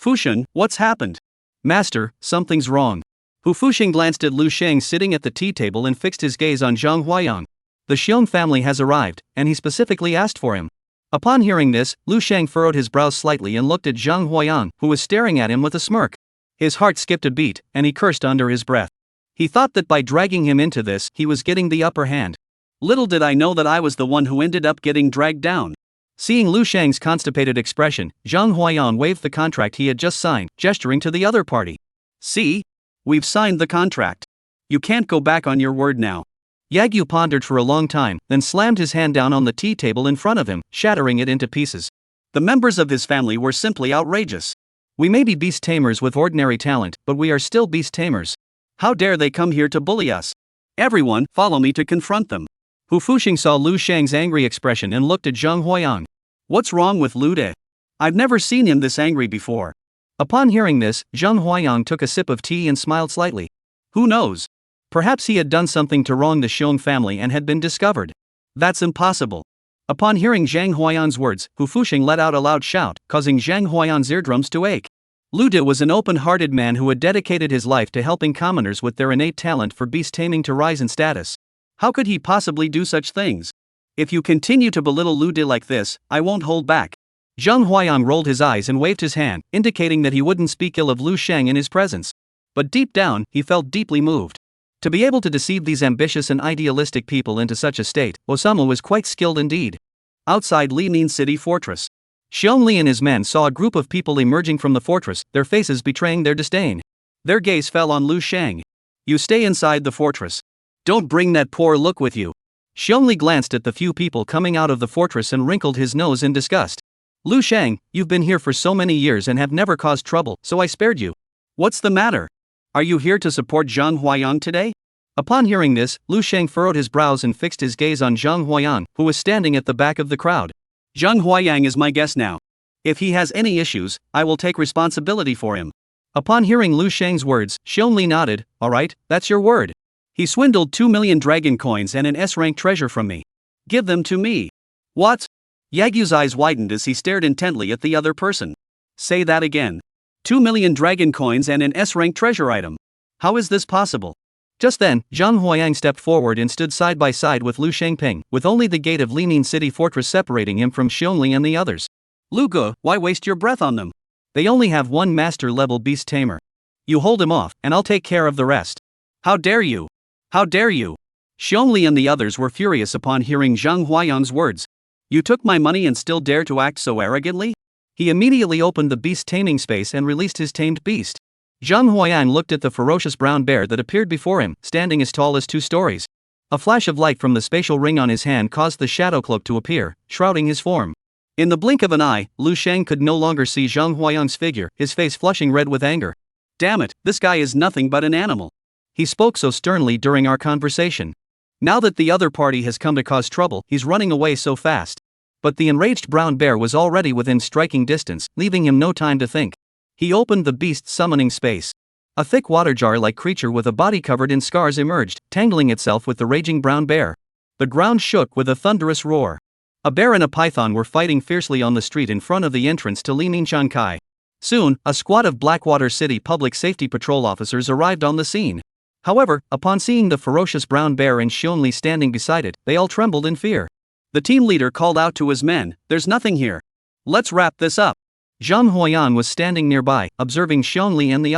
Fuxing, what's happened? Master, something's wrong. Hu Fuxing glanced at Lu Shang sitting at the tea table and fixed his gaze on Zhang Huayang. The Xiong family has arrived, and he specifically asked for him. Upon hearing this, Lu Shang furrowed his brows slightly and looked at Zhang Huayang, who was staring at him with a smirk. His heart skipped a beat, and he cursed under his breath. He thought that by dragging him into this, he was getting the upper hand. Little did I know that I was the one who ended up getting dragged down. Seeing Lu Shang's constipated expression, Zhang Huayan waved the contract he had just signed, gesturing to the other party. See? We've signed the contract. You can't go back on your word now. Yagyu pondered for a long time, then slammed his hand down on the tea table in front of him, shattering it into pieces. The members of his family were simply outrageous. We may be beast tamers with ordinary talent, but we are still beast tamers. How dare they come here to bully us? Everyone, follow me to confront them. Hu Fuxing saw Lu Shang's angry expression and looked at Zhang Huayang. What's wrong with Lu De? I've never seen him this angry before. Upon hearing this, Zhang Huayang took a sip of tea and smiled slightly. Who knows? Perhaps he had done something to wrong the Xiong family and had been discovered. That's impossible. Upon hearing Zhang Huayan's words, Hu Fuxing let out a loud shout, causing Zhang Huayan's eardrums to ache. Lu De was an open-hearted man who had dedicated his life to helping commoners with their innate talent for beast taming to rise in status. How could he possibly do such things? If you continue to belittle Lu De like this, I won't hold back. Zhang Huayang rolled his eyes and waved his hand, indicating that he wouldn't speak ill of Lu Shang in his presence. But deep down, he felt deeply moved. To be able to deceive these ambitious and idealistic people into such a state, Osamu was quite skilled indeed. Outside Lining City Fortress, Xiongli and his men saw a group of people emerging from the fortress, their faces betraying their disdain. Their gaze fell on Lu Shang. You stay inside the fortress. Don't bring that poor look with you. Xiongli glanced at the few people coming out of the fortress and wrinkled his nose in disgust. Lu Shang, you've been here for so many years and have never caused trouble, so I spared you. What's the matter? Are you here to support Zhang Huayang today? Upon hearing this, Lu Shang furrowed his brows and fixed his gaze on Zhang Huayang, who was standing at the back of the crowd. Zhang Huayang is my guest now. If he has any issues, I will take responsibility for him. Upon hearing Lu Shang's words, Xiongli nodded. Alright, that's your word. He swindled 2 million dragon coins and an S-rank treasure from me. Give them to me. What? Yagyu's eyes widened as he stared intently at the other person. Say that again. 2 million dragon coins and an S-rank treasure item. How is this possible? Just then, Zhang Huayang stepped forward and stood side by side with Lu Shangping, with only the gate of Lining City Fortress separating him from Xiongli and the others. Lu Ge, why waste your breath on them? They only have one master-level beast tamer. You hold him off, and I'll take care of the rest. How dare you? How dare you? Xiongli and the others were furious upon hearing Zhang Huayang's words. You took my money and still dare to act so arrogantly? He immediately opened the beast taming space and released his tamed beast. Zhang Huayang looked at the ferocious brown bear that appeared before him, standing as tall as 2 stories. A flash of light from the spatial ring on his hand caused the shadow cloak to appear, shrouding his form. In the blink of an eye, Lu Shang could no longer see Zhang Huayang's figure, his face flushing red with anger. Damn it, this guy is nothing but an animal. He spoke so sternly during our conversation. Now that the other party has come to cause trouble, he's running away so fast. But the enraged brown bear was already within striking distance, leaving him no time to think. He opened the beast's summoning space. A thick water jar-like creature with a body covered in scars emerged, tangling itself with the raging brown bear. The ground shook with a thunderous roar. A bear and a python were fighting fiercely on the street in front of the entrance to Liningshan Kai. Soon, a squad of Blackwater City Public Safety Patrol officers arrived on the scene. However, upon seeing the ferocious brown bear and Xiongli standing beside it, they all trembled in fear. The team leader called out to his men, "There's nothing here. Let's wrap this up." Zhang Huayan was standing nearby, observing Xiongli and the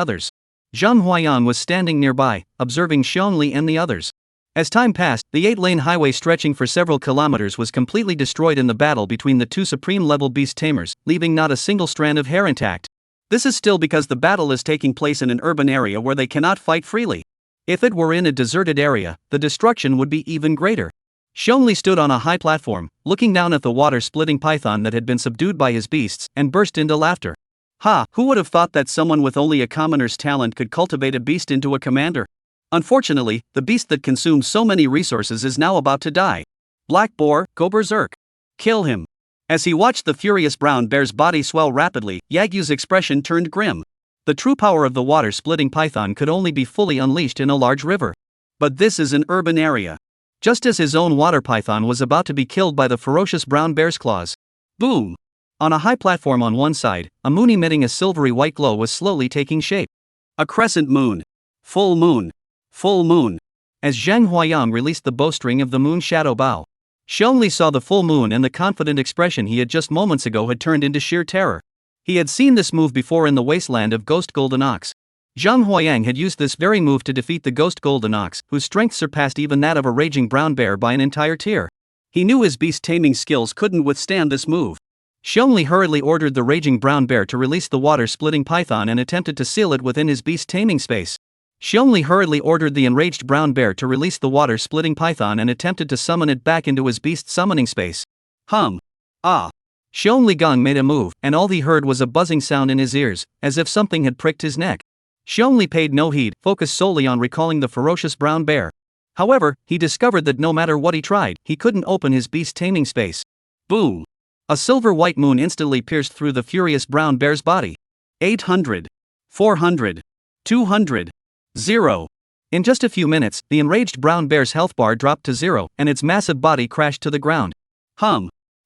others. As time passed, the 8-lane highway stretching for several kilometers was completely destroyed in the battle between the 2 supreme-level beast tamers, leaving not a single strand of hair intact. This is still because the battle is taking place in an urban area where they cannot fight freely. If it were in a deserted area, the destruction would be even greater. Xiongli stood on a high platform, looking down at the water-splitting python that had been subdued by his beasts, and burst into laughter. Ha, who would have thought that someone with only a commoner's talent could cultivate a beast into a commander? Unfortunately, the beast that consumes so many resources is now about to die. Black Boar, go berserk. Kill him. As he watched the furious brown bear's body swell rapidly, Yagyu's expression turned grim. The true power of the water-splitting python could only be fully unleashed in a large river. But this is an urban area. Just as his own water python was about to be killed by the ferocious brown bear's claws. Boom! On a high platform on one side, a moon emitting a silvery white glow was slowly taking shape. A crescent moon. Full moon. Full moon. As Zhang Huayang released the bowstring of the moon shadow bow, Xiongli saw the full moon, and the confident expression he had just moments ago had turned into sheer terror. He had seen this move before in the Wasteland of Ghost Golden Ox. Zhang Huayang had used this very move to defeat the Ghost Golden Ox, whose strength surpassed even that of a raging brown bear by an entire tier. He knew his beast taming skills couldn't withstand this move. Xiongli hurriedly ordered the raging brown bear to release the water-splitting python and attempted to seal it within his beast taming space. Xiongli hurriedly ordered the enraged brown bear to release the water-splitting python and attempted to summon it back into his beast summoning space. Ah. Xiongli Gong made a move, and all he heard was a buzzing sound in his ears, as if something had pricked his neck. Xiongli paid no heed, focused solely on recalling the ferocious brown bear. However, he discovered that no matter what he tried, he couldn't open his beast taming space. Boom! A silver-white moon instantly pierced through the furious brown bear's body. 800. 400. 200. 0. In just a few minutes, the enraged brown bear's health bar dropped to 0, and its massive body crashed to the ground.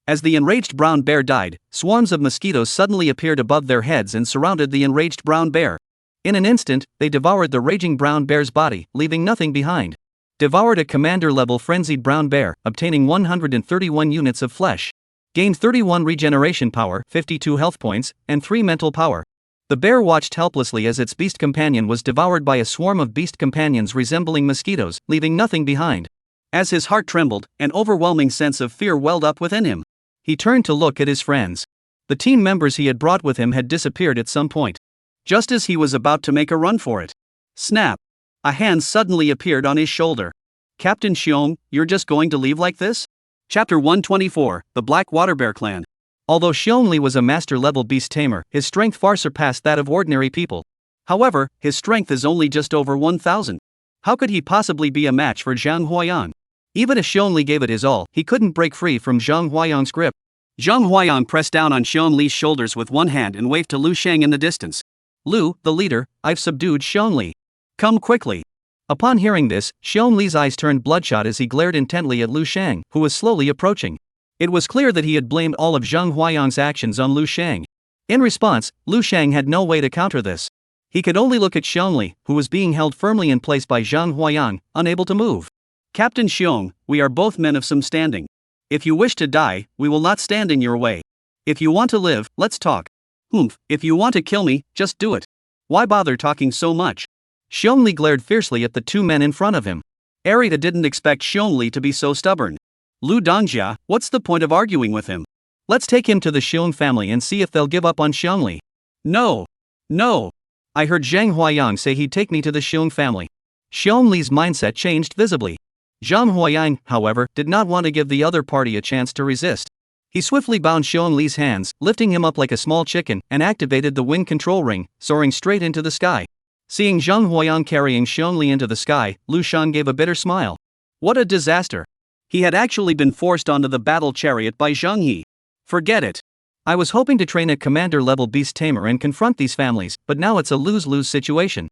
As the enraged brown bear died, swarms of mosquitoes suddenly appeared above their heads and surrounded the enraged brown bear. In an instant, they devoured the raging brown bear's body, leaving nothing behind. Devoured a commander-level frenzied brown bear, obtaining 131 units of flesh. Gained 31 regeneration power, 52 health points, and 3 mental power. The bear watched helplessly as its beast companion was devoured by a swarm of beast companions resembling mosquitoes, leaving nothing behind. As his heart trembled, an overwhelming sense of fear welled up within him. He turned to look at his friends. The team members he had brought with him had disappeared at some point. Just as he was about to make a run for it. Snap! A hand suddenly appeared on his shoulder. Captain Xiong, you're just going to leave like this? Chapter 124, The Black Water Bear Clan. Although Xiongli was a master-level beast tamer, his strength far surpassed that of ordinary people. However, his strength is only just over 1,000. How could he possibly be a match for Zhang Huayang? Even if Xiongli gave it his all, he couldn't break free from Zhang Huayang's grip. Zhang Huayang pressed down on Xiongli's shoulders with one hand and waved to Lu Shang in the distance. Lu, the leader, I've subdued Xiongli. Come quickly. Upon hearing this, Xiongli's eyes turned bloodshot as he glared intently at Lu Shang, who was slowly approaching. It was clear that he had blamed all of Zhang Huayang's actions on Lu Shang. In response, Lu Shang had no way to counter this. He could only look at Xiongli, who was being held firmly in place by Zhang Huayang, unable to move. Captain Xiong, we are both men of some standing. If you wish to die, we will not stand in your way. If you want to live, let's talk. If you want to kill me, just do it. Why bother talking so much? Xiongli glared fiercely at the two men in front of him. Arita didn't expect Xiongli to be so stubborn. Lu Dongjia, what's the point of arguing with him? Let's take him to the Xiong family and see if they'll give up on Xiongli. No. I heard Zhang Huayang say he'd take me to the Xiong family. Xiongli's mindset changed visibly. Zhang Huayang, however, did not want to give the other party a chance to resist. He swiftly bound Xiongli's hands, lifting him up like a small chicken, and activated the wind control ring, soaring straight into the sky. Seeing Zhang Huayang carrying Xiongli into the sky, Lu Shan gave a bitter smile. What a disaster! He had actually been forced onto the battle chariot by Zhang He. Forget it. I was hoping to train a commander-level beast tamer and confront these families, but now it's a lose-lose situation.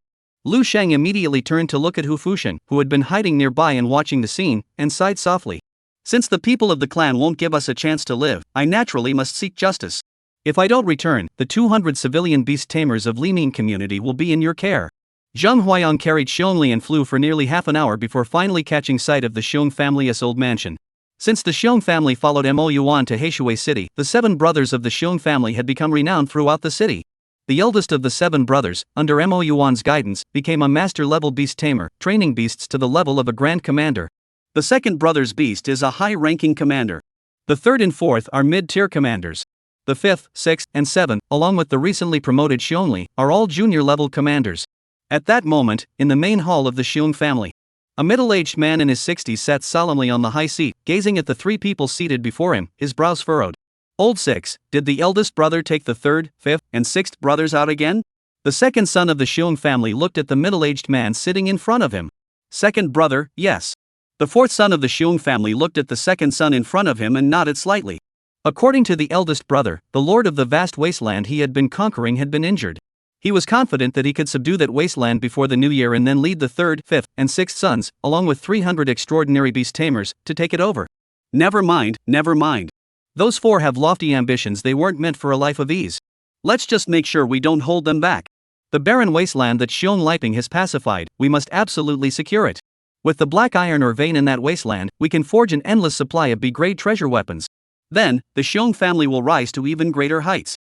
Lu Shang immediately turned to look at Hu Fushan, who had been hiding nearby and watching the scene, and sighed softly. Since the people of the clan won't give us a chance to live, I naturally must seek justice. If I don't return, the 200 civilian beast tamers of Lining community will be in your care. Zhang Huayang carried Xiongli and flew for nearly half an hour before finally catching sight of the Xiong family's old mansion. Since the Xiong family followed Mo Yuan to Heishui City, the 7 brothers of the Xiong family had become renowned throughout the city. The eldest of the 7 brothers, under Mo Yuan's guidance, became a master-level beast tamer, training beasts to the level of a grand commander. The second brother's beast is a high-ranking commander. The third and fourth are mid-tier commanders. The fifth, sixth, and seventh, along with the recently promoted Xiongli, are all junior-level commanders. At that moment, in the main hall of the Xiong family, a middle-aged man in his 60s sat solemnly on the high seat, gazing at the 3 people seated before him, his brows furrowed. Old 6, did the eldest brother take the 3rd, 5th, and 6th brothers out again? The second son of the Xiong family looked at the middle-aged man sitting in front of him. Second brother, yes. The 4th son of the Xiong family looked at the second son in front of him and nodded slightly. According to the eldest brother, the lord of the vast wasteland he had been conquering had been injured. He was confident that he could subdue that wasteland before the new year and then lead the 3rd, 5th, and 6th sons, along with 300 extraordinary beast tamers, to take it over. Never mind. Those 4 have lofty ambitions. They weren't meant for a life of ease. Let's just make sure we don't hold them back. The barren wasteland that Xiong Liping has pacified, we must absolutely secure it. With the black iron or vein in that wasteland, we can forge an endless supply of B-grade treasure weapons. Then, the Xiong family will rise to even greater heights.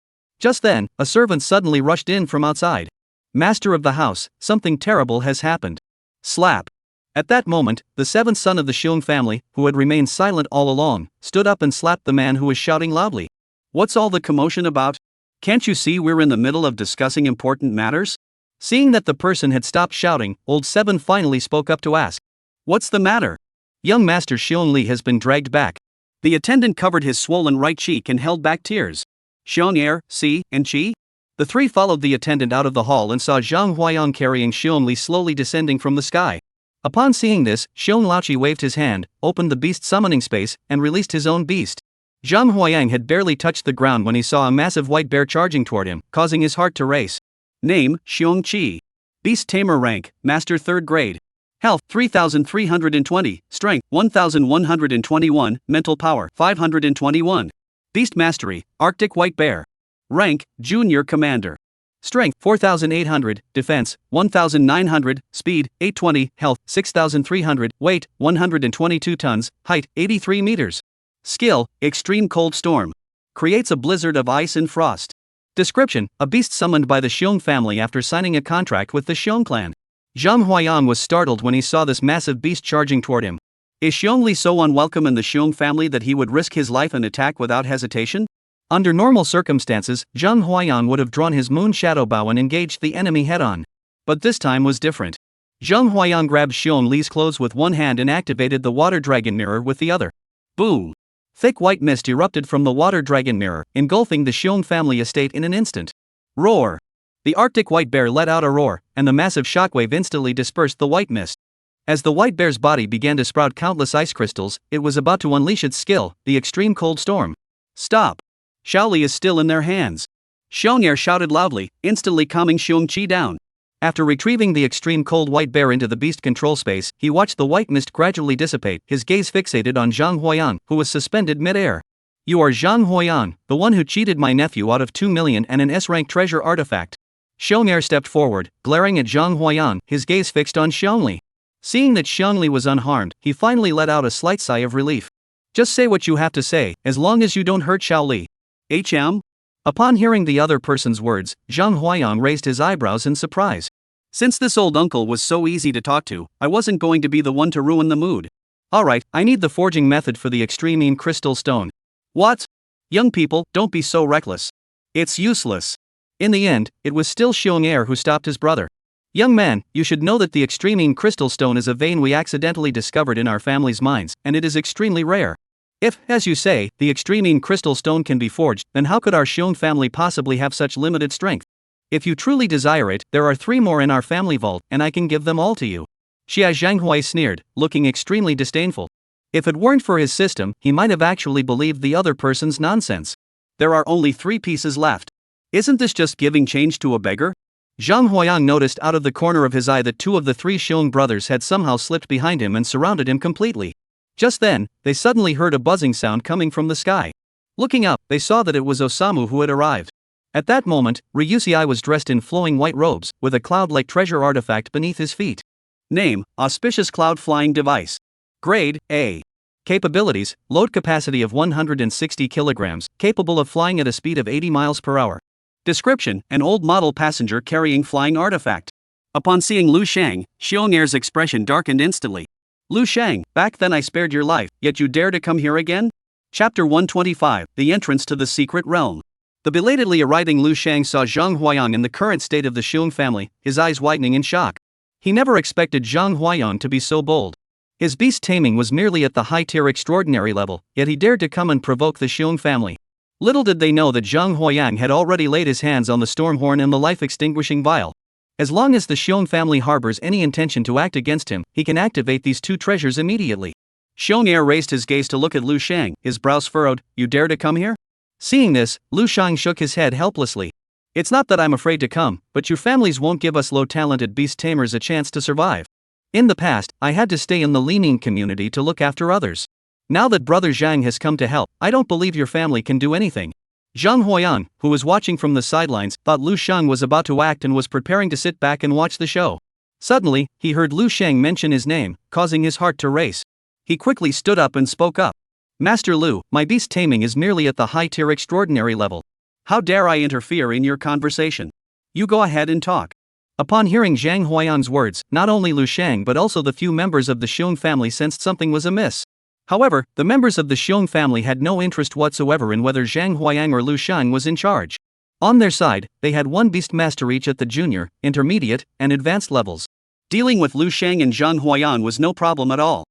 Just then, a servant suddenly rushed in from outside. Master of the house, something terrible has happened. Slap. At that moment, the seventh son of the Xiong family, who had remained silent all along, stood up and slapped the man who was shouting loudly. What's all the commotion about? Can't you see we're in the middle of discussing important matters? Seeing that the person had stopped shouting, old Seven finally spoke up to ask. What's the matter? Young Master Xiong Li has been dragged back. The attendant covered his swollen right cheek and held back tears. Xiong Er, Si, and Qi? The three followed the attendant out of the hall and saw Zhang Huayang carrying Xiong Li slowly descending from the sky. Upon seeing this, Xiong Laoqi waved his hand, opened the beast summoning space, and released his own beast. Zhang Huayang had barely touched the ground when he saw a massive white bear charging toward him, causing his heart to race. Name, Xiong Qi. Beast Tamer rank, Master 3rd grade. Health, 3,320, Strength, 1,121, Mental Power, 521. Beast Mastery, Arctic White Bear. Rank, Junior Commander. Strength, 4,800, Defense, 1,900, Speed, 820, Health, 6,300, Weight, 122 tons, Height, 83 meters. Skill, Extreme Cold Storm. Creates a blizzard of ice and frost. Description, a beast summoned by the Xiong family after signing a contract with the Xiong clan. Zhang Huayang was startled when he saw this massive beast charging toward him. Is Xiong Li so unwelcome in the Xiong family that he would risk his life and attack without hesitation? Under normal circumstances, Zhang Huayang would have drawn his moon shadow bow and engaged the enemy head-on. But this time was different. Zhang Huayang grabbed Xiong Li's clothes with one hand and activated the water dragon mirror with the other. Boom! Thick white mist erupted from the water dragon mirror, engulfing the Xiong family estate in an instant. Roar! The Arctic white bear let out a roar, and the massive shockwave instantly dispersed the white mist. As the white bear's body began to sprout countless ice crystals, it was about to unleash its skill, the extreme cold storm. Stop! Xiaoli is still in their hands. Xiong Er shouted loudly, instantly calming Xiong Qi down. After retrieving the extreme cold white bear into the beast control space, he watched the white mist gradually dissipate, his gaze fixated on Zhang Huayang, who was suspended mid-air. You are Zhang Huayang, the one who cheated my nephew out of 2 million and an S-rank treasure artifact. Xiong Er stepped forward, glaring at Zhang Huayang, his gaze fixed on Xiong Li. Seeing that Xiong Li was unharmed, he finally let out a slight sigh of relief. Just say what you have to say, as long as you don't hurt Xiao Li. HM? Upon hearing the other person's words, Zhang Huayang raised his eyebrows in surprise. Since this old uncle was so easy to talk to, I wasn't going to be the one to ruin the mood. Alright, I need the forging method for the extreme crystal stone. What? Young people, don't be so reckless. It's useless. In the end, it was still Xiong Er who stopped his brother. Young man, you should know that the extreme crystal stone is a vein we accidentally discovered in our family's mines, and it is extremely rare. If, as you say, the extreme crystal stone can be forged, then how could our Xiong family possibly have such limited strength? If you truly desire it, there are 3 more in our family vault, and I can give them all to you. Xia Zhanghui sneered, looking extremely disdainful. If it weren't for his system, he might have actually believed the other person's nonsense. There are only 3 pieces left. Isn't this just giving change to a beggar? Zhang Huayang noticed out of the corner of his eye that 2 of the 3 Xiong brothers had somehow slipped behind him and surrounded him completely. Just then, they suddenly heard a buzzing sound coming from the sky. Looking up, they saw that it was Osamu who had arrived. At that moment, Ryusei was dressed in flowing white robes, with a cloud-like treasure artifact beneath his feet. Name, Auspicious Cloud Flying Device. Grade, A. Capabilities, load capacity of 160 kilograms, capable of flying at a speed of 80 miles per hour. Description, an old model passenger carrying flying artifact. Upon seeing Lu Shang, Xiong Er's expression darkened instantly. Lu Shang, back then I spared your life, yet you dare to come here again? Chapter 125, The Entrance to the Secret Realm. The belatedly arriving Lu Shang saw Zhang Huayang in the current state of the Xiong family, his eyes widening in shock. He never expected Zhang Huayang to be so bold. His beast taming was merely at the high-tier extraordinary level, yet he dared to come and provoke the Xiong family. Little did they know that Zhang Huayang had already laid his hands on the Stormhorn and the life-extinguishing vial. As long as the Xiong family harbors any intention to act against him, he can activate these 2 treasures immediately. Xiong Er raised his gaze to look at Lu Shang, his brows furrowed. You dare to come here? Seeing this, Lu Shang shook his head helplessly. It's not that I'm afraid to come, but your families won't give us low-talented beast tamers a chance to survive. In the past, I had to stay in the Lining community to look after others. Now that Brother Zhang has come to help, I don't believe your family can do anything. Zhang Huayang, who was watching from the sidelines, thought Lu Shang was about to act and was preparing to sit back and watch the show. Suddenly, he heard Lu Shang mention his name, causing his heart to race. He quickly stood up and spoke up. Master Lu, my beast taming is merely at the high-tier extraordinary level. How dare I interfere in your conversation? You go ahead and talk. Upon hearing Zhang Huayang's words, not only Lu Shang but also the few members of the Xiong family sensed something was amiss. However, the members of the Xiong family had no interest whatsoever in whether Zhang Huayang or Lu Shang was in charge. On their side, they had one beast master each at the junior, intermediate, and advanced levels. Dealing with Lu Shang and Zhang Huayang was no problem at all.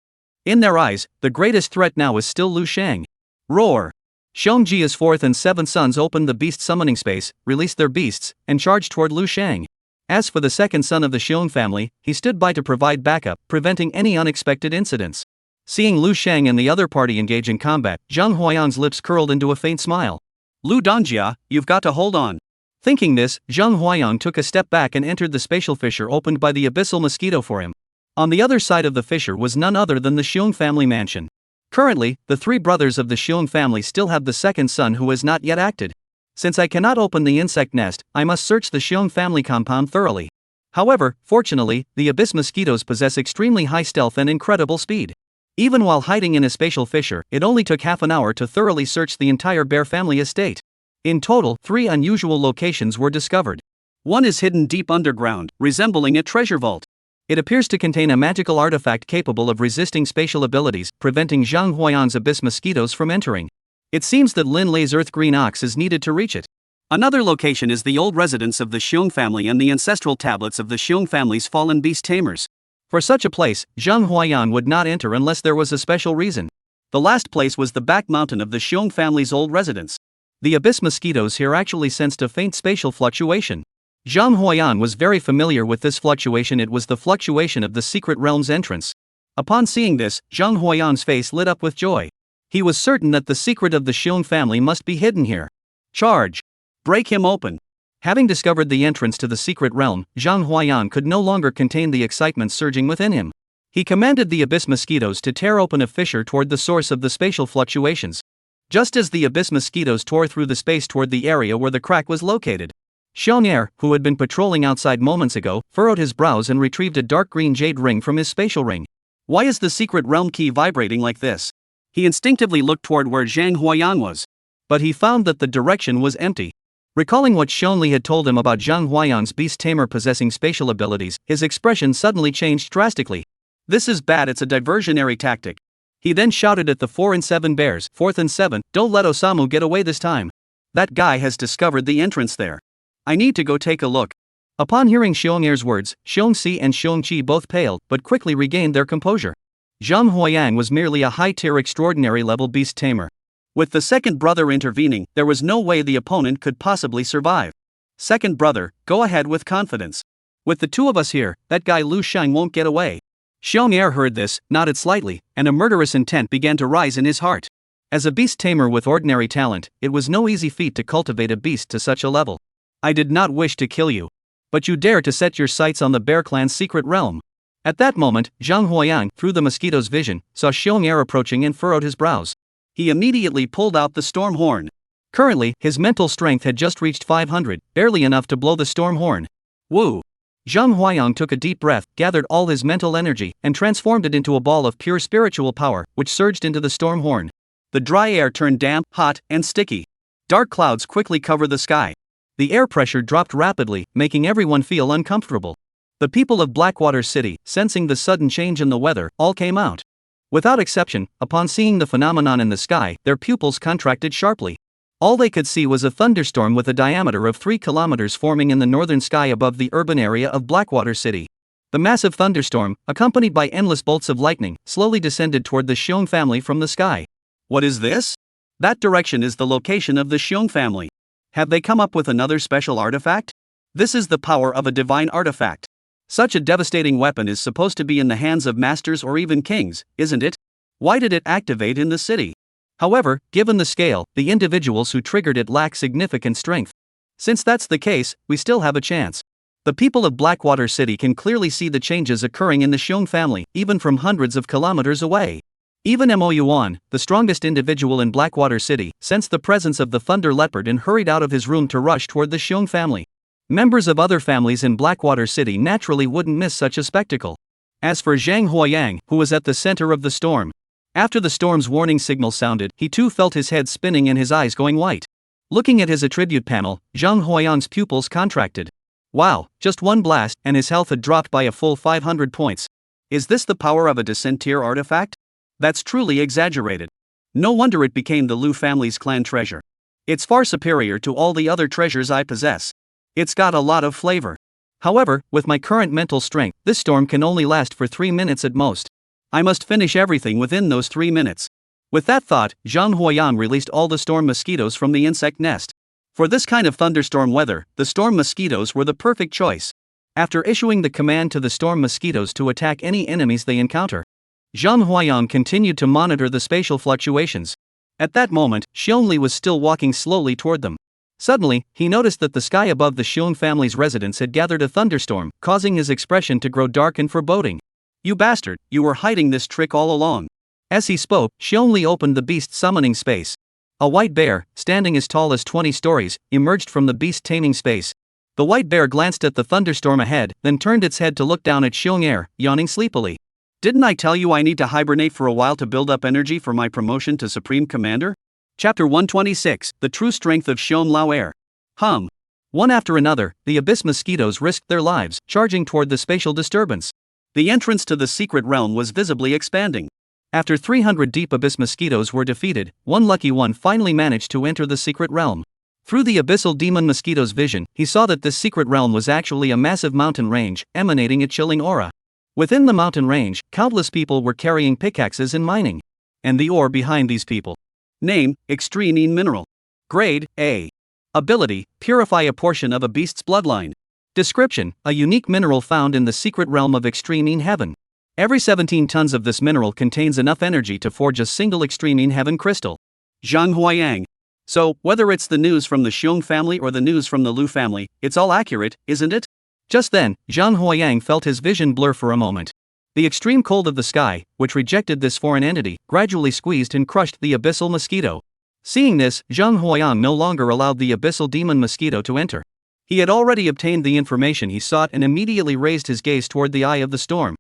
In their eyes, the greatest threat now is still Lu Shang. Roar! Xiongji's fourth and seventh sons opened the beast summoning space, released their beasts, and charged toward Lu Shang. As for the second son of the Xiong family, he stood by to provide backup, preventing any unexpected incidents. Seeing Lu Shang and the other party engage in combat, Zhang Huayang's lips curled into a faint smile. Lu Dongjia, you've got to hold on. Thinking this, Zhang Huayang took a step back and entered the spatial fissure opened by the abyssal mosquito for him. On the other side of the fissure was none other than the Xiong family mansion. Currently, the three brothers of the Xiong family still have the second son who has not yet acted. Since I cannot open the insect nest, I must search the Xiong family compound thoroughly. However, fortunately, the abyss mosquitoes possess extremely high stealth and incredible speed. Even while hiding in a spatial fissure, it only took half an hour to thoroughly search the entire bear family estate. In total, 3 unusual locations were discovered. One is hidden deep underground, resembling a treasure vault. It appears to contain a magical artifact capable of resisting spatial abilities, preventing Zhang Huayang's abyss mosquitoes from entering. It seems that Lin Lei's earth green ox is needed to reach it. Another location is the old residence of the Xiong family and the ancestral tablets of the Xiong family's fallen beast tamers. For such a place, Zhang Huayang would not enter unless there was a special reason. The last place was the back mountain of the Xiong family's old residence. The abyss mosquitoes here actually sensed a faint spatial fluctuation. Zhang Huayang was very familiar with this fluctuation. It was the fluctuation of the secret realm's entrance. Upon seeing this, Zhang Huayang's face lit up with joy. He was certain that the secret of the Xiong family must be hidden here. Charge! Break him open! Having discovered the entrance to the secret realm, Zhang Huayang could no longer contain the excitement surging within him. He commanded the abyss mosquitoes to tear open a fissure toward the source of the spatial fluctuations. Just as the abyss mosquitoes tore through the space toward the area where the crack was located, Xiong'er, who had been patrolling outside moments ago, furrowed his brows and retrieved a dark green jade ring from his spatial ring. Why is the secret realm key vibrating like this? He instinctively looked toward where Zhang Huayang was. But he found that the direction was empty. Recalling what Xiongli had told him about Zhang Huayang's beast tamer possessing spatial abilities, his expression suddenly changed drastically. This is bad, it's a diversionary tactic. He then shouted at the 4 and 7 bears, 4th and 7th, don't let Osamu get away this time. That guy has discovered the entrance there. I need to go take a look. Upon hearing Xiong'er's words, Xiongxi and Xiongqi both paled but quickly regained their composure. Zhang Huayang was merely a high-tier extraordinary level beast tamer. With the second brother intervening, there was no way the opponent could possibly survive. Second brother, go ahead with confidence. With the two of us here, that guy Lu Shang won't get away. Xiong'er heard this, nodded slightly, and a murderous intent began to rise in his heart. As a beast tamer with ordinary talent, it was no easy feat to cultivate a beast to such a level. I did not wish to kill you. But you dare to set your sights on the Bear Clan's secret realm. At that moment, Zhang Huayang, through the mosquito's vision, saw Xiong'er approaching and furrowed his brows. He immediately pulled out the storm horn. Currently, his mental strength had just reached 500, barely enough to blow the storm horn. Woo! Zhang Huayang took a deep breath, gathered all his mental energy, and transformed it into a ball of pure spiritual power, which surged into the storm horn. The dry air turned damp, hot, and sticky. Dark clouds quickly covered the sky. The air pressure dropped rapidly, making everyone feel uncomfortable. The people of Blackwater City, sensing the sudden change in the weather, all came out. Without exception, upon seeing the phenomenon in the sky, their pupils contracted sharply. All they could see was a thunderstorm with a diameter of 3 kilometers forming in the northern sky above the urban area of Blackwater City. The massive thunderstorm, accompanied by endless bolts of lightning, slowly descended toward the Xiong family from the sky. What is this? That direction is the location of the Xiong family. Have they come up with another special artifact? This is the power of a divine artifact. Such a devastating weapon is supposed to be in the hands of masters or even kings, isn't it? Why did it activate in the city? However, given the scale, the individuals who triggered it lack significant strength. Since that's the case, we still have a chance. The people of Blackwater City can clearly see the changes occurring in the Xiong family, even from hundreds of kilometers away. Even Mo Yuan, the strongest individual in Blackwater City, sensed the presence of the Thunder Leopard and hurried out of his room to rush toward the Xiong family. Members of other families in Blackwater City naturally wouldn't miss such a spectacle. As for Zhang Huayang, who was at the center of the storm, after the storm's warning signal sounded, he too felt his head spinning and his eyes going white. Looking at his attribute panel, Zhang Huayang's pupils contracted. Wow, just one blast, and his health had dropped by a full 500 points. Is this the power of a descent tier artifact? That's truly exaggerated. No wonder it became the Lu family's clan treasure. It's far superior to all the other treasures I possess. It's got a lot of flavor. However, with my current mental strength, this storm can only last for 3 minutes at most. I must finish everything within those 3 minutes. With that thought, Zhang Huayang released all the storm mosquitoes from the insect nest. For this kind of thunderstorm weather, the storm mosquitoes were the perfect choice. After issuing the command to the storm mosquitoes to attack any enemies they encounter, Zhang Huayang continued to monitor the spatial fluctuations. At that moment, Xiongli was still walking slowly toward them. Suddenly, he noticed that the sky above the Xiong family's residence had gathered a thunderstorm, causing his expression to grow dark and foreboding. "You bastard, you were hiding this trick all along." As he spoke, Xiongli opened the beast's summoning space. A white bear, standing as tall as 20 stories, emerged from the beast taming space. The white bear glanced at the thunderstorm ahead, then turned its head to look down at Xiong'er, yawning sleepily. "Didn't I tell you I need to hibernate for a while to build up energy for my promotion to Supreme Commander?" Chapter 126, The True Strength of Xiong Lao. One after another, the abyss mosquitoes risked their lives, charging toward the spatial disturbance. The entrance to the secret realm was visibly expanding. After 300 deep abyss mosquitoes were defeated, one lucky one finally managed to enter the secret realm. Through the abyssal demon mosquito's vision, he saw that this secret realm was actually a massive mountain range, emanating a chilling aura. Within the mountain range, countless people were carrying pickaxes and mining. And the ore behind these people. Name, Extremine Mineral. Grade, A. Ability, purify a portion of a beast's bloodline. Description, a unique mineral found in the secret realm of Extremine Heaven. Every 17 tons of this mineral contains enough energy to forge a single Extremine Heaven crystal. Zhang Huayang. So, whether it's the news from the Xiong family or the news from the Lu family, it's all accurate, isn't it? Just then, Zhang Huayang felt his vision blur for a moment. The extreme cold of the sky, which rejected this foreign entity, gradually squeezed and crushed the abyssal mosquito. Seeing this, Zhang Huayang no longer allowed the abyssal demon mosquito to enter. He had already obtained the information he sought and immediately raised his gaze toward the eye of the storm.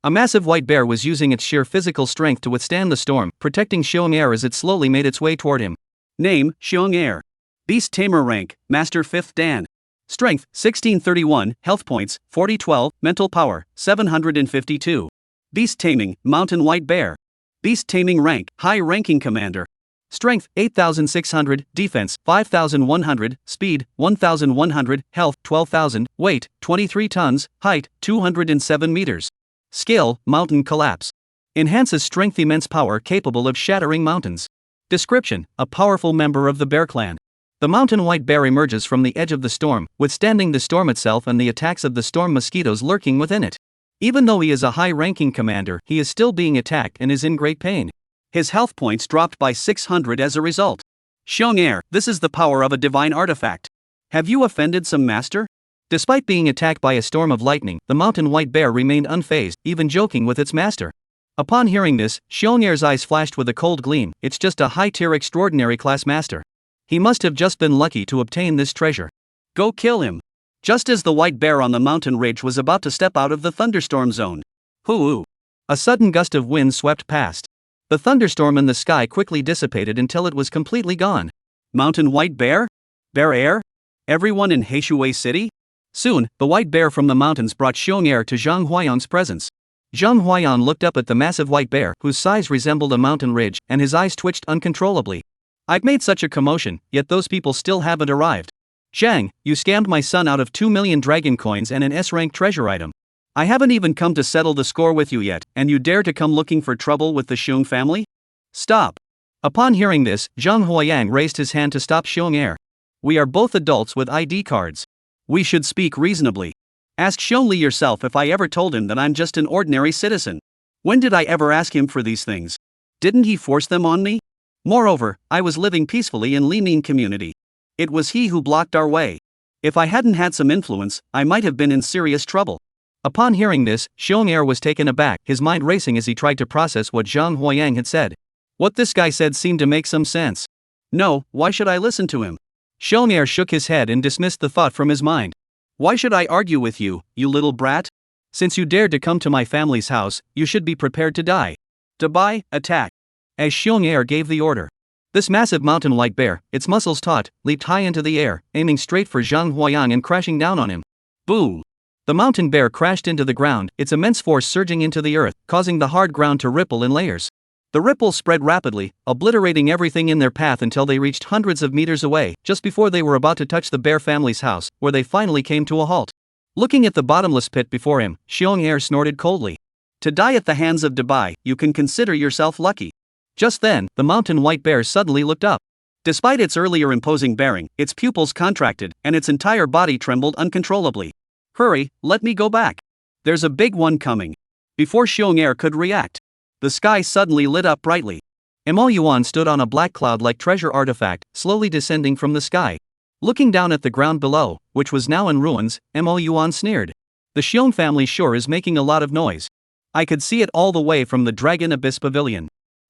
A massive white bear was using its sheer physical strength to withstand the storm, protecting Xiong'er as it slowly made its way toward him. Name, Xiong'er. Beast Tamer Rank, Master 5th Dan. Strength, 1631, Health Points, 4012, Mental Power, 752. Beast Taming, Mountain White Bear. Beast Taming Rank, High Ranking Commander. Strength, 8600, Defense, 5100, Speed, 1100, Health, 12,000, Weight, 23 tons, Height, 207 meters. Skill, Mountain Collapse. Enhances strength, immense power capable of shattering mountains. Description, a powerful member of the bear clan. The mountain white bear emerges from the edge of the storm, withstanding the storm itself and the attacks of the storm mosquitoes lurking within it. Even though he is a high-ranking commander, he is still being attacked and is in great pain. His health points dropped by 600 as a result. Xiong'er, this is the power of a divine artifact. Have you offended some master? Despite being attacked by a storm of lightning, the mountain white bear remained unfazed, even joking with its master. Upon hearing this, Xiong'er's eyes flashed with a cold gleam. It's just a high-tier extraordinary class master. He must have just been lucky to obtain this treasure. Go kill him. Just as the white bear on the mountain ridge was about to step out of the thunderstorm zone. Hoo-oo. A sudden gust of wind swept past. The thunderstorm in the sky quickly dissipated until it was completely gone. Mountain white bear? Bear air? Everyone in Heishui City? Soon, the white bear from the mountains brought Xiong'er to Zhang Huayang's presence. Zhang Huayang looked up at the massive white bear, whose size resembled a mountain ridge, and his eyes twitched uncontrollably. I've made such a commotion, yet those people still haven't arrived. Zhang, you scammed my son out of 2 million dragon coins and an S-rank treasure item. I haven't even come to settle the score with you yet, and you dare to come looking for trouble with the Xiong family? Stop. Upon hearing this, Zhang Huayang raised his hand to stop Xiong'er. We are both adults with ID cards. We should speak reasonably. Ask Xiongli yourself if I ever told him that I'm just an ordinary citizen. When did I ever ask him for these things? Didn't he force them on me? Moreover, I was living peacefully in Lining community. It was he who blocked our way. If I hadn't had some influence, I might have been in serious trouble. Upon hearing this, Xiong'er was taken aback, his mind racing as he tried to process what Zhang Huayang had said. What this guy said seemed to make some sense. No, why should I listen to him? Xiong'er shook his head and dismissed the thought from his mind. Why should I argue with you, you little brat? Since you dared to come to my family's house, you should be prepared to die. Dabai, attack. As Xiong'er gave the order, this massive mountain white bear, its muscles taut, leaped high into the air, aiming straight for Zhang Huayang and crashing down on him. Boom! The mountain bear crashed into the ground, its immense force surging into the earth, causing the hard ground to ripple in layers. The ripples spread rapidly, obliterating everything in their path until they reached hundreds of meters away, just before they were about to touch the bear family's house, where they finally came to a halt. Looking at the bottomless pit before him, Xiong snorted coldly. To die at the hands of Dabai, you can consider yourself lucky. Just then, the mountain white bear suddenly looked up. Despite its earlier imposing bearing, its pupils contracted, and its entire body trembled uncontrollably. Hurry, let me go back. There's a big one coming. Before Xiong could react, the sky suddenly lit up brightly. Mo Yuan stood on a black cloud-like treasure artifact, slowly descending from the sky. Looking down at the ground below, which was now in ruins, Mo Yuan sneered. The Xiong family sure is making a lot of noise. I could see it all the way from the Dragon Abyss Pavilion.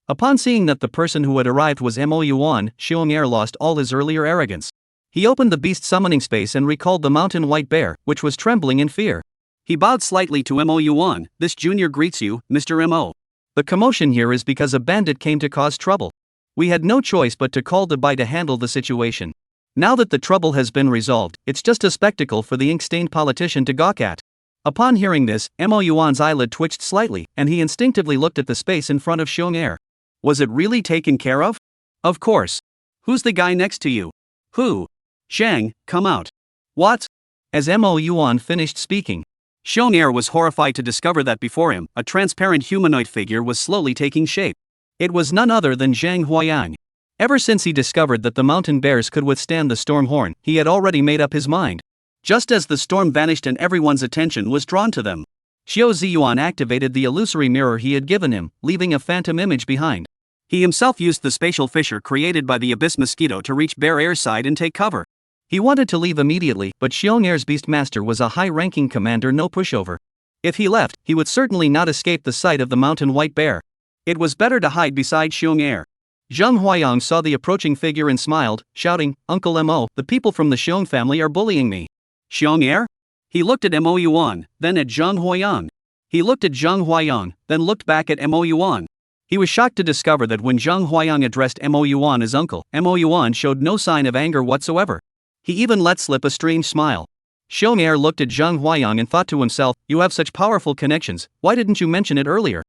Upon seeing that the person who had arrived was Mo Yuan, Xiong lost all his earlier arrogance. He opened the beast summoning space and recalled the mountain white bear, which was trembling in fear. He bowed slightly to Mo Yuan. This junior greets you, Mr. Mo. The commotion here is because a bandit came to cause trouble. We had no choice but to call Dabai to handle the situation. Now that the trouble has been resolved, it's just a spectacle for the ink-stained politician to gawk at. Upon hearing this, Mo Yuan's eyelid twitched slightly, and he instinctively looked at the space in front of Xiong. Was it really taken care of? Of course. Who's the guy next to you? Who? Zhang, come out. What? As Mo Yuan finished speaking, Xiong was horrified to discover that before him, a transparent humanoid figure was slowly taking shape. It was none other than Zhang Huayang. Ever since he discovered that the mountain bears could withstand the storm horn, he had already made up his mind. Just as the storm vanished and everyone's attention was drawn to them, Xiao Ziyuan activated the illusory mirror he had given him, leaving a phantom image behind. He himself used the spatial fissure created by the abyss mosquito to reach Bear Air's side and take cover. He wanted to leave immediately, but Xiong's Beastmaster was a high-ranking commander, no pushover. If he left, he would certainly not escape the sight of the mountain white bear. It was better to hide beside Xiong. Zhang Huayang saw the approaching figure and smiled, shouting, "Uncle Mo, the people from the Xiong family are bullying me." Xiong? He looked at Mo Yuan, then at Zhang Huayang. He looked at Zhang Huayang, then looked back at Mo Yuan. He was shocked to discover that when Zhang Huayang addressed Mo Yuan as uncle, Mo Yuan showed no sign of anger whatsoever. He even let slip a strange smile. Xiong looked at Zhang Huayang and thought to himself, "You have such powerful connections, why didn't you mention it earlier?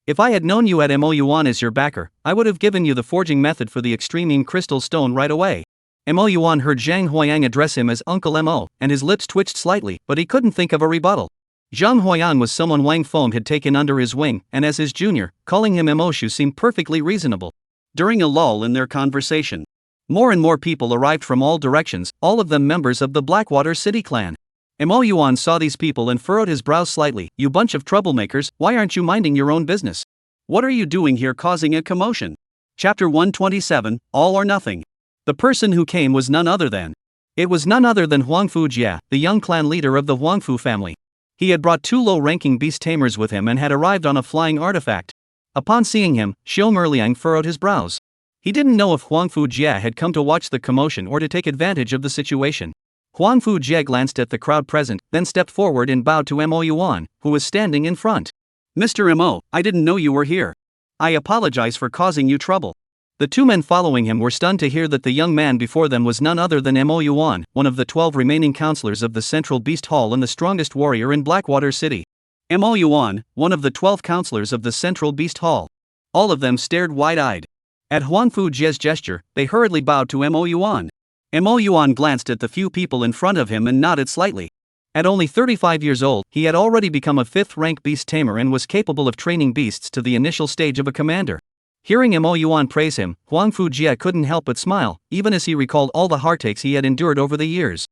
If I had known you had Mo Yuan as your backer, I would have given you the forging method for the extreme crystal stone right away." Mo Yuan heard Zhang Huayang address him as Uncle Mo, and his lips twitched slightly, but he couldn't think of a rebuttal. Zhang Huayang was someone Wang Feng had taken under his wing, and as his junior, calling him Moshu seemed perfectly reasonable. During a lull in their conversation, more and more people arrived from all directions, all of them members of the Blackwater City clan. Mo Yuan saw these people and furrowed his brows slightly. "You bunch of troublemakers, why aren't you minding your own business? What are you doing here causing a commotion?" Chapter 127, All or Nothing. The person who came was none other than Huangfu Jia, the young clan leader of the Huangfu family. He had brought 2 low-ranking beast tamers with him and had arrived on a flying artifact. Upon seeing him, Xiong furrowed his brows. He didn't know if Huangfu Jia had come to watch the commotion or to take advantage of the situation. Huangfu Jia glanced at the crowd present, then stepped forward and bowed to Mo Yuan, who was standing in front. "Mr. Mo, I didn't know you were here. I apologize for causing you trouble." The 2 men following him were stunned to hear that the young man before them was none other than Mo Yuan, one of the 12 remaining counselors of the Central Beast Hall and the strongest warrior in Blackwater City. Mo Yuan, one of the 12 counselors of the Central Beast Hall. All of them stared wide-eyed. At Huangfu Jia's gesture, they hurriedly bowed to Mo Yuan. Mo Yuan glanced at the few people in front of him and nodded slightly. At only 35 years old, he had already become a 5th-rank beast tamer and was capable of training beasts to the initial stage of a commander. Hearing Mo Yuan praise him, Huangfu Jia couldn't help but smile, even as he recalled all the heartaches he had endured over the years.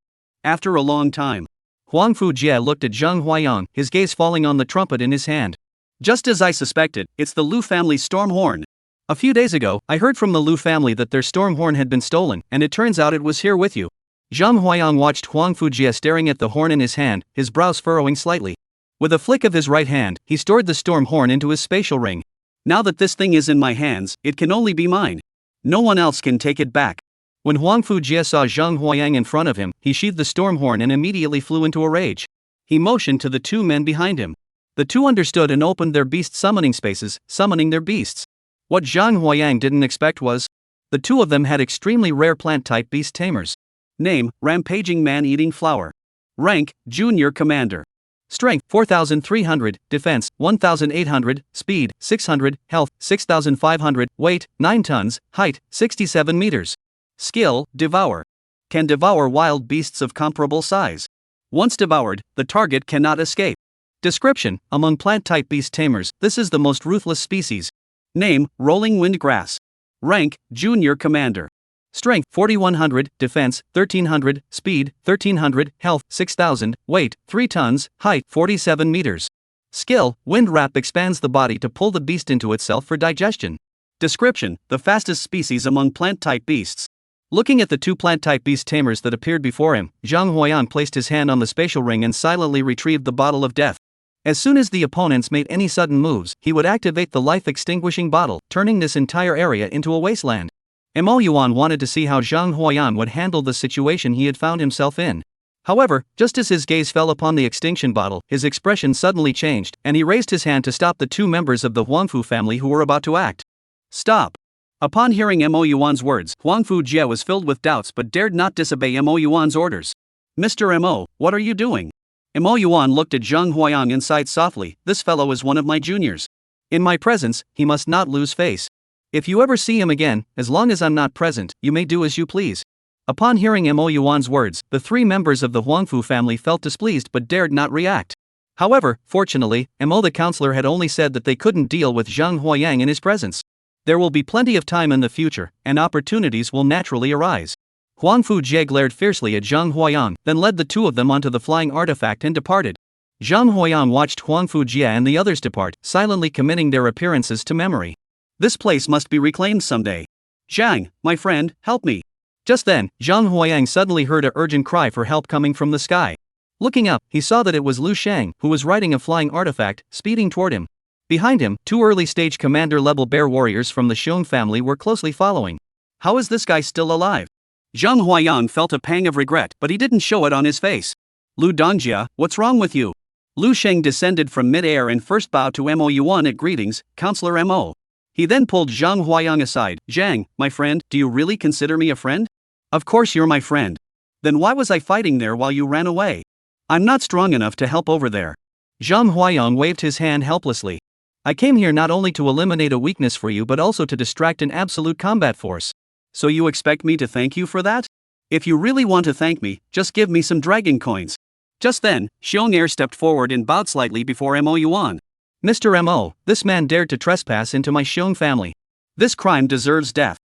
After a long time, Huangfu Jia looked at Zhang Huayang, his gaze falling on the trumpet in his hand. "Just as I suspected, it's the Lu family's storm horn. A few days ago, I heard from the Lu family that their storm horn had been stolen, and it turns out it was here with you." Zhang Huayang watched Huangfu Jia staring at the horn in his hand, his brows furrowing slightly. With a flick of his right hand, he stored the storm horn into his spatial ring. "Now that this thing is in my hands, it can only be mine. No one else can take it back." When Huangfu Jia saw Zhang Huayang in front of him, he sheathed the storm horn and immediately flew into a rage. He motioned to the 2 men behind him. The 2 understood and opened their beast summoning spaces, summoning their beasts. What Zhang Huayang didn't expect was, the 2 of them had extremely rare plant-type beast tamers. Name, Rampaging Man-Eating Flower. Rank, Junior Commander. Strength, 4,300, Defense, 1,800, Speed, 600, Health, 6,500, Weight, 9 tons, Height, 67 meters. Skill, Devour. Can devour wild beasts of comparable size. Once devoured, the target cannot escape. Description: among plant-type beast tamers, this is the most ruthless species. Name, Rolling Wind Grass. Rank, Junior Commander. Strength, 4,100, Defense, 1,300, Speed, 1,300, Health, 6,000, Weight, 3 tons, Height, 47 meters. Skill, Wind Wrap expands the body to pull the beast into itself for digestion. Description: the fastest species among plant-type beasts. Looking at the two plant-type beast tamers that appeared before him, Zhang Huayan placed his hand on the spatial ring and silently retrieved the bottle of death. As soon as the opponents made any sudden moves, he would activate the life-extinguishing bottle, turning this entire area into a wasteland. Mo Yuan wanted to see how Zhang Huayan would handle the situation he had found himself in. However, just as his gaze fell upon the extinction bottle, his expression suddenly changed, and he raised his hand to stop the two members of the Huangfu family who were about to act. Stop! Upon hearing Mo Yuan's words, Huangfu Jie was filled with doubts but dared not disobey Mo Yuan's orders. Mr. Mo, what are you doing? Mo Yuan looked at Zhang Huayan and sighed softly. This fellow is one of my juniors. In my presence, he must not lose face. If you ever see him again, as long as I'm not present, you may do as you please. Upon hearing Mo Yuan's words, the three members of the Huangfu family felt displeased but dared not react. However, fortunately, Mo the counselor had only said that they couldn't deal with Zhang Huayan in his presence. There will be plenty of time in the future, and opportunities will naturally arise. Huangfu Jie glared fiercely at Zhang Huayan, then led the two of them onto the flying artifact and departed. Zhang Huayan watched Huangfu Jie and the others depart, silently committing their appearances to memory. This place must be reclaimed someday. Zhang, my friend, help me. Just then, Zhang Huayan suddenly heard an urgent cry for help coming from the sky. Looking up, he saw that it was Lu Shang, who was riding a flying artifact, speeding toward him. Behind him, two early-stage commander-level bear warriors from the Xiong family were closely following. How is this guy still alive? Zhang Huayan felt a pang of regret, but he didn't show it on his face. Lu Dongjia, what's wrong with you? Lu Sheng descended from mid-air and first bowed to Mo Yuan at greetings, Counselor Mo. He then pulled Zhang Huayan aside. Zhang, my friend, do you really consider me a friend? Of course you're my friend. Then why was I fighting there while you ran away? I'm not strong enough to help over there. Zhang Huayan waved his hand helplessly. I came here not only to eliminate a weakness for you but also to distract an absolute combat force. So you expect me to thank you for that? If you really want to thank me, just give me some dragon coins. Just then, Xiong Air stepped forward and bowed slightly before Mo Yuan. Mr. Mo, this man dared to trespass into my Xiong family. This crime deserves death.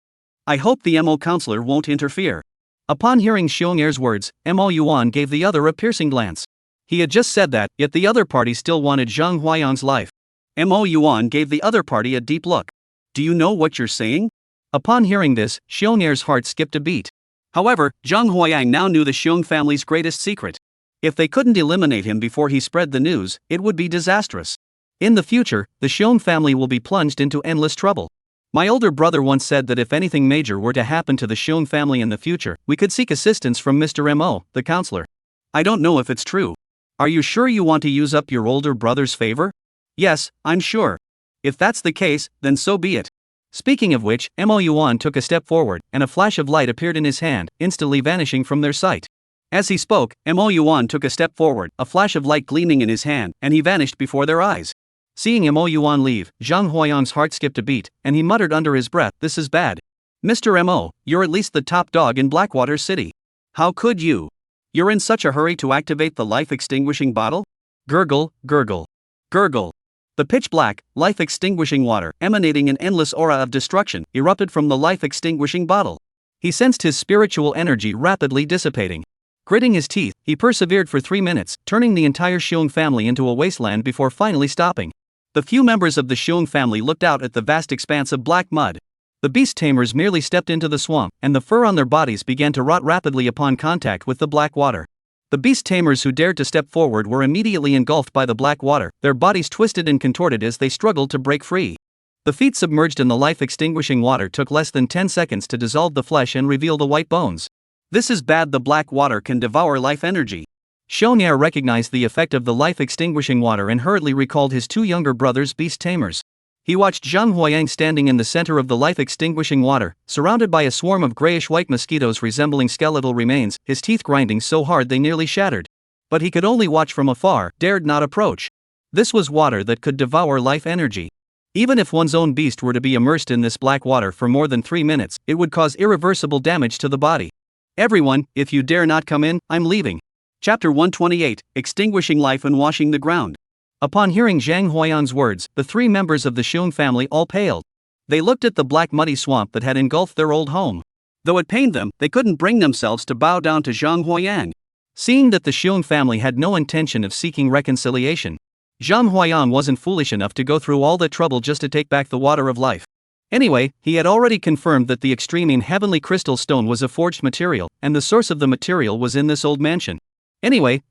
I hope the Mo counselor won't interfere. Upon hearing Xiong Air's words, Mo Yuan gave the other a piercing glance. He had just said that, yet the other party still wanted Zhang Huayan's life. Mo Yuan gave the other party a deep look. Do you know what you're saying? Upon hearing this, Xiong Air's heart skipped a beat. However, Zhang Huayan now knew the Xiong family's greatest secret. If they couldn't eliminate him before he spread the news, it would be disastrous. In the future, the Xiong family will be plunged into endless trouble. My older brother once said that if anything major were to happen to the Xiong family in the future, we could seek assistance from Mr. Mo, the counselor. I don't know if it's true. Are you sure you want to use up your older brother's favor? Yes, I'm sure. If that's the case, then so be it. Speaking of which, Mo Yuan took a step forward, and a flash of light appeared in his hand, instantly vanishing from their sight. As he spoke, Mo Yuan took a step forward, a flash of light gleaming in his hand, and he vanished before their eyes. Seeing Mo Yuan leave, Zhang Huayan's heart skipped a beat, and he muttered under his breath, "This is bad. Mr. Mo, you're at least the top dog in Blackwater City. How could you? You're in such a hurry to activate the life-extinguishing bottle?" Gurgle, gurgle, gurgle. The pitch-black, life-extinguishing water, emanating an endless aura of destruction, erupted from the life-extinguishing bottle. He sensed his spiritual energy rapidly dissipating. Gritting his teeth, he persevered for 3 minutes, turning the entire Xiong family into a wasteland before finally stopping. The few members of the Xiong family looked out at the vast expanse of black mud. The beast tamers merely stepped into the swamp, and the fur on their bodies began to rot rapidly upon contact with the black water. The beast tamers who dared to step forward were immediately engulfed by the black water, their bodies twisted and contorted as they struggled to break free. The feet submerged in the life-extinguishing water took less than 10 seconds to dissolve the flesh and reveal the white bones. This is bad. The black water can devour life energy. Xiong Air recognized the effect of the life-extinguishing water and hurriedly recalled his two younger brothers, beast tamers. He watched Zhang Huayan standing in the center of the life-extinguishing water, surrounded by a swarm of grayish-white mosquitoes resembling skeletal remains, his teeth grinding so hard they nearly shattered. But he could only watch from afar, dared not approach. This was water that could devour life energy. Even if one's own beast were to be immersed in this black water for more than 3 minutes, it would cause irreversible damage to the body. Everyone, if you dare not come in, I'm leaving. Chapter 128, Extinguishing Life and Washing the Ground. Upon hearing Zhang Huayan's words, the 3 members of the Xiong family all paled. They looked at the black muddy swamp that had engulfed their old home. Though it pained them, they couldn't bring themselves to bow down to Zhang Huayan. Seeing that the Xiong family had no intention of seeking reconciliation, Zhang Huayan wasn't foolish enough to go through all that trouble just to take back the water of life. Anyway, he had already confirmed that the extreme heavenly crystal stone was a forged material, and the source of the material was in this old mansion. The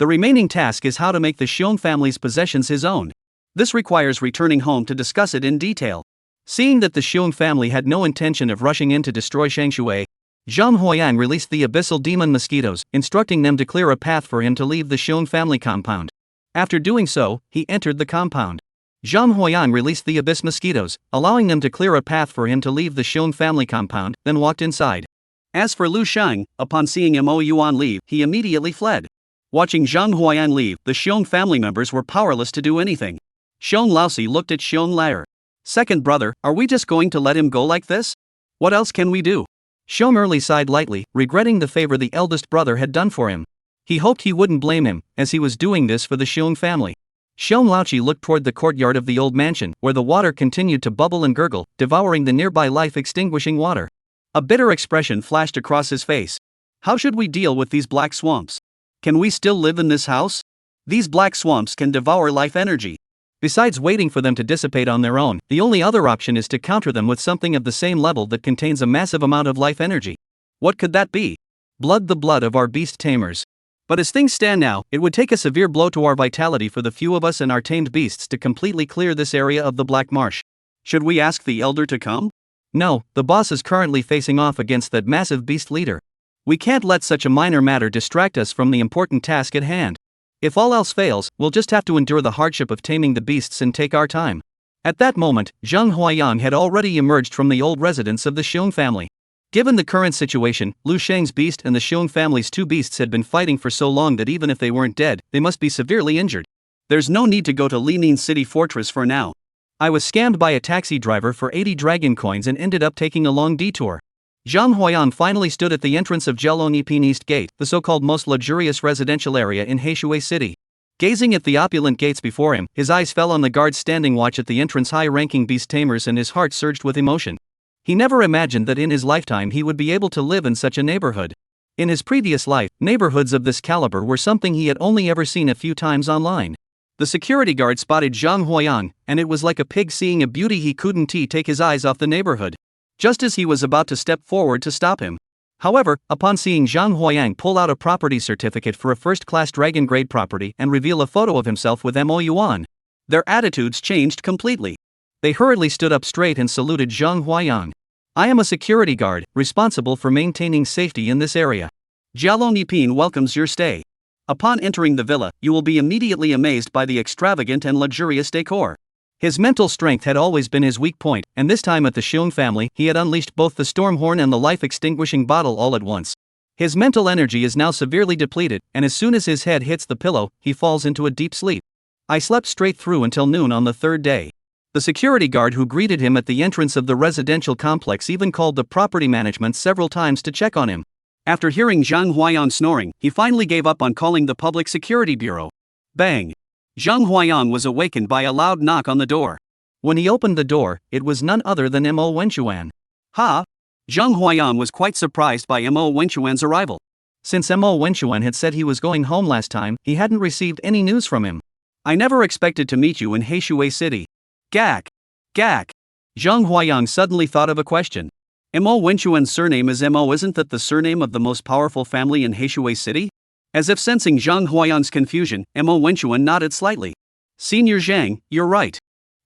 remaining task is how to make the Xiong family's possessions his own. This requires returning home to discuss it in detail. Seeing that the Xiong family had no intention of rushing in to destroy Shangshui, Zhang Huayan released the abyssal demon mosquitoes, instructing them to clear a path for him to leave the Xiong family compound. After doing so, he entered the compound. Zhang Huayan released the abyss mosquitoes, allowing them to clear a path for him to leave the Xiong family compound, then walked inside. As for Lu Shang, upon seeing Mo Yuan leave, he immediately fled. Watching Zhang Huayan leave, the Xiong family members were powerless to do anything. Xiong Laosi looked at Xiong Lair. Second brother, are we just going to let him go like this? What else can we do? Xiong Erli sighed lightly, regretting the favor the eldest brother had done for him. He hoped he wouldn't blame him, as he was doing this for the Xiong family. Xiong Laochi looked toward the courtyard of the old mansion, where the water continued to bubble and gurgle, devouring the nearby life-extinguishing water. A bitter expression flashed across his face. How should we deal with these black swamps? Can we still live in this house? These black swamps can devour life energy. Besides waiting for them to dissipate on their own, the only other option is to counter them with something of the same level that contains a massive amount of life energy. What could that be? Blood, the blood of our beast tamers. But as things stand now, it would take a severe blow to our vitality for the few of us and our tamed beasts to completely clear this area of the Black Marsh. Should we ask the elder to come? No, the boss is currently facing off against that massive beast leader. We can't let such a minor matter distract us from the important task at hand. If all else fails, we'll just have to endure the hardship of taming the beasts and take our time. At that moment, Zhang Huayan had already emerged from the old residence of the Xiong family. Given the current situation, Lu Shang's beast and the Xiong family's 2 beasts had been fighting for so long that even if they weren't dead, they must be severely injured. There's no need to go to Lining City Fortress for now. I was scammed by a taxi driver for 80 dragon coins and ended up taking a long detour. Zhang Huayan finally stood at the entrance of Jelonipin East Gate, the so-called most luxurious residential area in Heishui City. Gazing at the opulent gates before him, his eyes fell on the guards standing watch at the entrance high-ranking beast tamers and his heart surged with emotion. He never imagined that in his lifetime he would be able to live in such a neighborhood. In his previous life, neighborhoods of this caliber were something he had only ever seen a few times online. The security guard spotted Zhang Huayan, and it was like a pig seeing a beauty he couldn't take his eyes off the neighborhood. Just as he was about to step forward to stop him. However, upon seeing Zhang Huayan pull out a property certificate for a first-class dragon-grade property and reveal a photo of himself with Mo Yuan, their attitudes changed completely. They hurriedly stood up straight and saluted Zhang Huayan. I am a security guard, responsible for maintaining safety in this area. Jialonipin welcomes your stay. Upon entering the villa, you will be immediately amazed by the extravagant and luxurious decor. His mental strength had always been his weak point, and this time at the Xiong family, he had unleashed both the storm horn and the life-extinguishing bottle all at once. His mental energy is now severely depleted, and as soon as his head hits the pillow, he falls into a deep sleep. I slept straight through until noon on the 3rd day. The security guard who greeted him at the entrance of the residential complex even called the property management several times to check on him. After hearing Zhang Huayan snoring, he finally gave up on calling the Public Security Bureau. Bang! Zhang Huayan was awakened by a loud knock on the door. When he opened the door, it was none other than Mo Wenchuan. Ha! Zhang Huayan was quite surprised by Mo Wenchuan's arrival. Since Mo Wenchuan had said he was going home last time, he hadn't received any news from him. I never expected to meet you in Heishui City. Gak! Gak! Zhang Huayan suddenly thought of a question. Mo Wenchuan's surname is Mo, isn't that the surname of the most powerful family in Heishui City? As if sensing Zhang Huayan's confusion, Mo Wenchuan nodded slightly. Senior Zhang, you're right.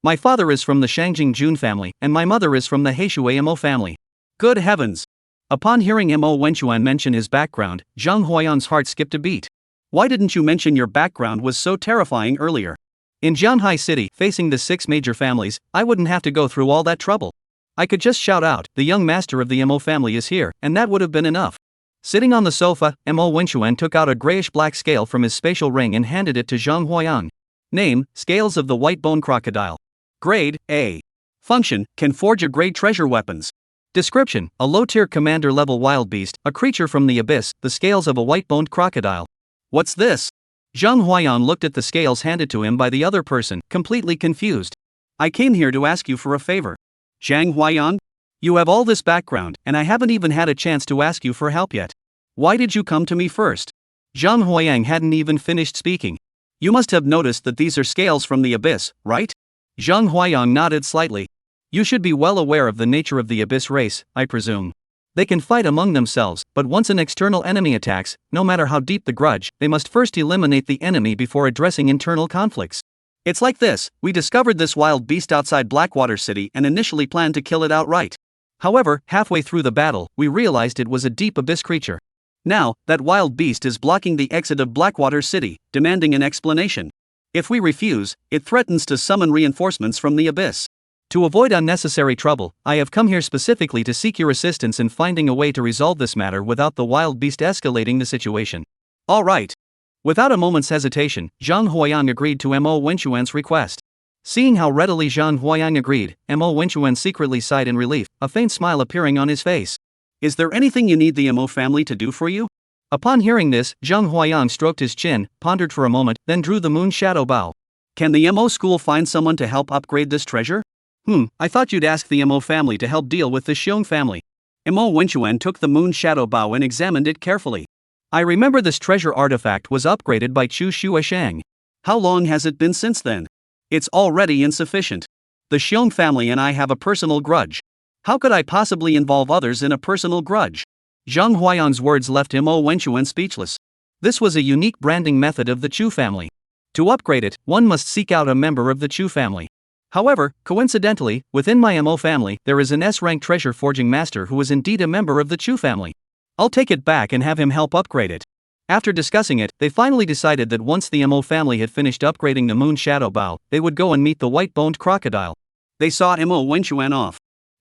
My father is from the Shangjing Jun family, and my mother is from the Heishui Mo family. Good heavens! Upon hearing Mo Wenchuan mention his background, Zhang Huayan's heart skipped a beat. Why didn't you mention your background was so terrifying earlier? In Jianhai City, facing the 6 major families, I wouldn't have to go through all that trouble. I could just shout out, "The young master of the Mo family is here," and that would have been enough. Sitting on the sofa, Mo Wenchuan took out a grayish-black scale from his spatial ring and handed it to Zhang Huayang. Name, Scales of the White Bone Crocodile. Grade, A. Function, can forge a grade treasure weapons. Description, a low-tier commander-level wild beast, a creature from the abyss, the scales of a white-boned crocodile. What's this? Zhang Huayang looked at the scales handed to him by the other person, completely confused. I came here to ask you for a favor. Zhang Huayang? You have all this background, and I haven't even had a chance to ask you for help yet. Why did you come to me first? Zhang Huayang hadn't even finished speaking. You must have noticed that these are scales from the abyss, right? Zhang Huayang nodded slightly. You should be well aware of the nature of the abyss race, I presume. They can fight among themselves, but once an external enemy attacks, no matter how deep the grudge, they must first eliminate the enemy before addressing internal conflicts. It's like this: we discovered this wild beast outside Blackwater City and initially planned to kill it outright. However, halfway through the battle, we realized it was a deep abyss creature. Now, that wild beast is blocking the exit of Blackwater City, demanding an explanation. If we refuse, it threatens to summon reinforcements from the abyss. To avoid unnecessary trouble, I have come here specifically to seek your assistance in finding a way to resolve this matter without the wild beast escalating the situation. All right. Without a moment's hesitation, Zhang Huayang agreed to Mo Wenchuan's request. Seeing how readily Zhang Huayang agreed, Mo Wenchuan secretly sighed in relief, a faint smile appearing on his face. Is there anything you need the Mo family to do for you? Upon hearing this, Zhang Huayang stroked his chin, pondered for a moment, then drew the moon shadow bow. Can the Mo school find someone to help upgrade this treasure? I thought you'd ask the Mo family to help deal with the Xiong family. Mo Wenchuan took the moon shadow bow and examined it carefully. I remember this treasure artifact was upgraded by Chu Shuashang. How long has it been since then? It's already insufficient. The Xiong family and I have a personal grudge. How could I possibly involve others in a personal grudge? Zhang Huayang's words left Mo Wenchuan speechless. This was a unique branding method of the Chu family. To upgrade it, one must seek out a member of the Chu family. However, coincidentally, within my Mo family, there is an S-rank treasure forging master who is indeed a member of the Chu family. I'll take it back and have him help upgrade it. After discussing it, they finally decided that once the Mo family had finished upgrading the moon shadow bow, they would go and meet the white-boned crocodile. They saw Mo Wenchuan off.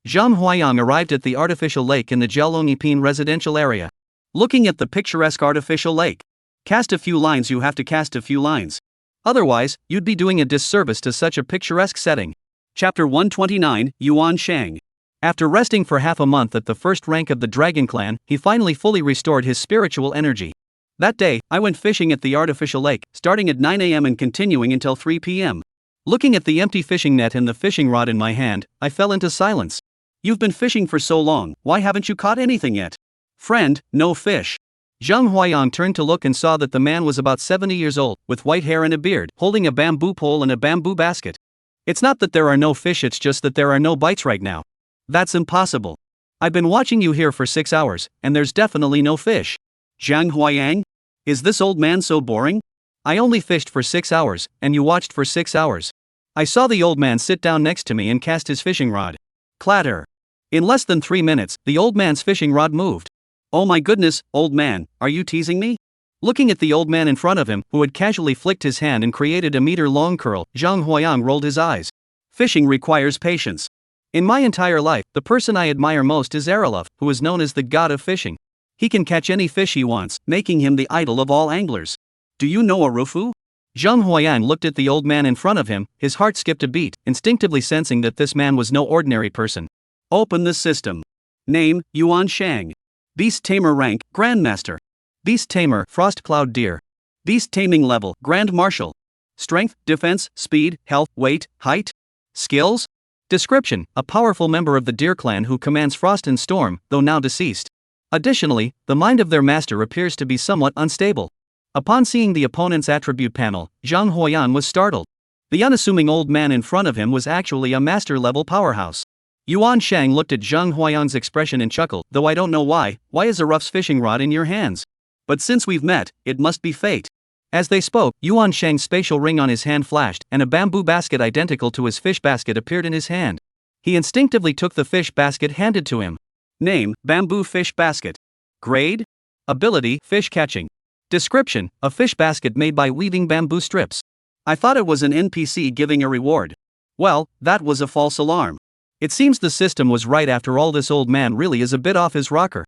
Zhang Huayang arrived at the artificial lake in the Jiaolongipin residential area. Looking at the picturesque artificial lake. Cast a few lines, you have to cast a few lines. Otherwise, you'd be doing a disservice to such a picturesque setting. Chapter 129, Yuan Shang. After resting for half a month at the first rank of the Dragon Clan, he finally fully restored his spiritual energy. That day, I went fishing at the artificial lake, starting at 9 a.m. and continuing until 3 p.m. Looking at the empty fishing net and the fishing rod in my hand, I fell into silence. You've been fishing for so long, why haven't you caught anything yet? Friend, no fish. Zhang Huayang turned to look and saw that the man was about 70 years old, with white hair and a beard, holding a bamboo pole and a bamboo basket. It's not that there are no fish, it's just that there are no bites right now. That's impossible. I've been watching you here for 6 hours, and there's definitely no fish. Zhang Huayang? Is this old man so boring? I only fished for 6 hours, and you watched for 6 hours. I saw the old man sit down next to me and cast his fishing rod. Clatter. In less than 3 minutes, the old man's fishing rod moved. Oh my goodness, old man, are you teasing me? Looking at the old man in front of him, who had casually flicked his hand and created a meter-long curl, Zhang Huayang rolled his eyes. Fishing requires patience. In my entire life, the person I admire most is Aralov, who is known as the god of fishing. He can catch any fish he wants, making him the idol of all anglers. Do you know Arufu? Zhang Huayang looked at the old man in front of him, his heart skipped a beat, instinctively sensing that this man was no ordinary person. Open the system. Name, Yuan Shang. Beast Tamer rank, Grandmaster. Beast Tamer, Frost Cloud Deer. Beast Taming level, Grand Marshal. Strength, defense, speed, health, weight, height. Skills? Description, a powerful member of the Deer clan who commands Frost and Storm, though now deceased. Additionally, the mind of their master appears to be somewhat unstable. Upon seeing the opponent's attribute panel, Zhang Huayang was startled. The unassuming old man in front of him was actually a master-level powerhouse. Yuan Shang looked at Zhang Huayang's expression and chuckled, though I don't know why is a rough's fishing rod in your hands? But since we've met, it must be fate. As they spoke, Yuan Shang's spatial ring on his hand flashed, and a bamboo basket identical to his fish basket appeared in his hand. He instinctively took the fish basket handed to him. Name, Bamboo Fish Basket. Grade? Ability, Fish Catching. Description, a fish basket made by weaving bamboo strips. I thought it was an NPC giving a reward. Well, that was a false alarm. It seems the system was right after all. This old man really is a bit off his rocker.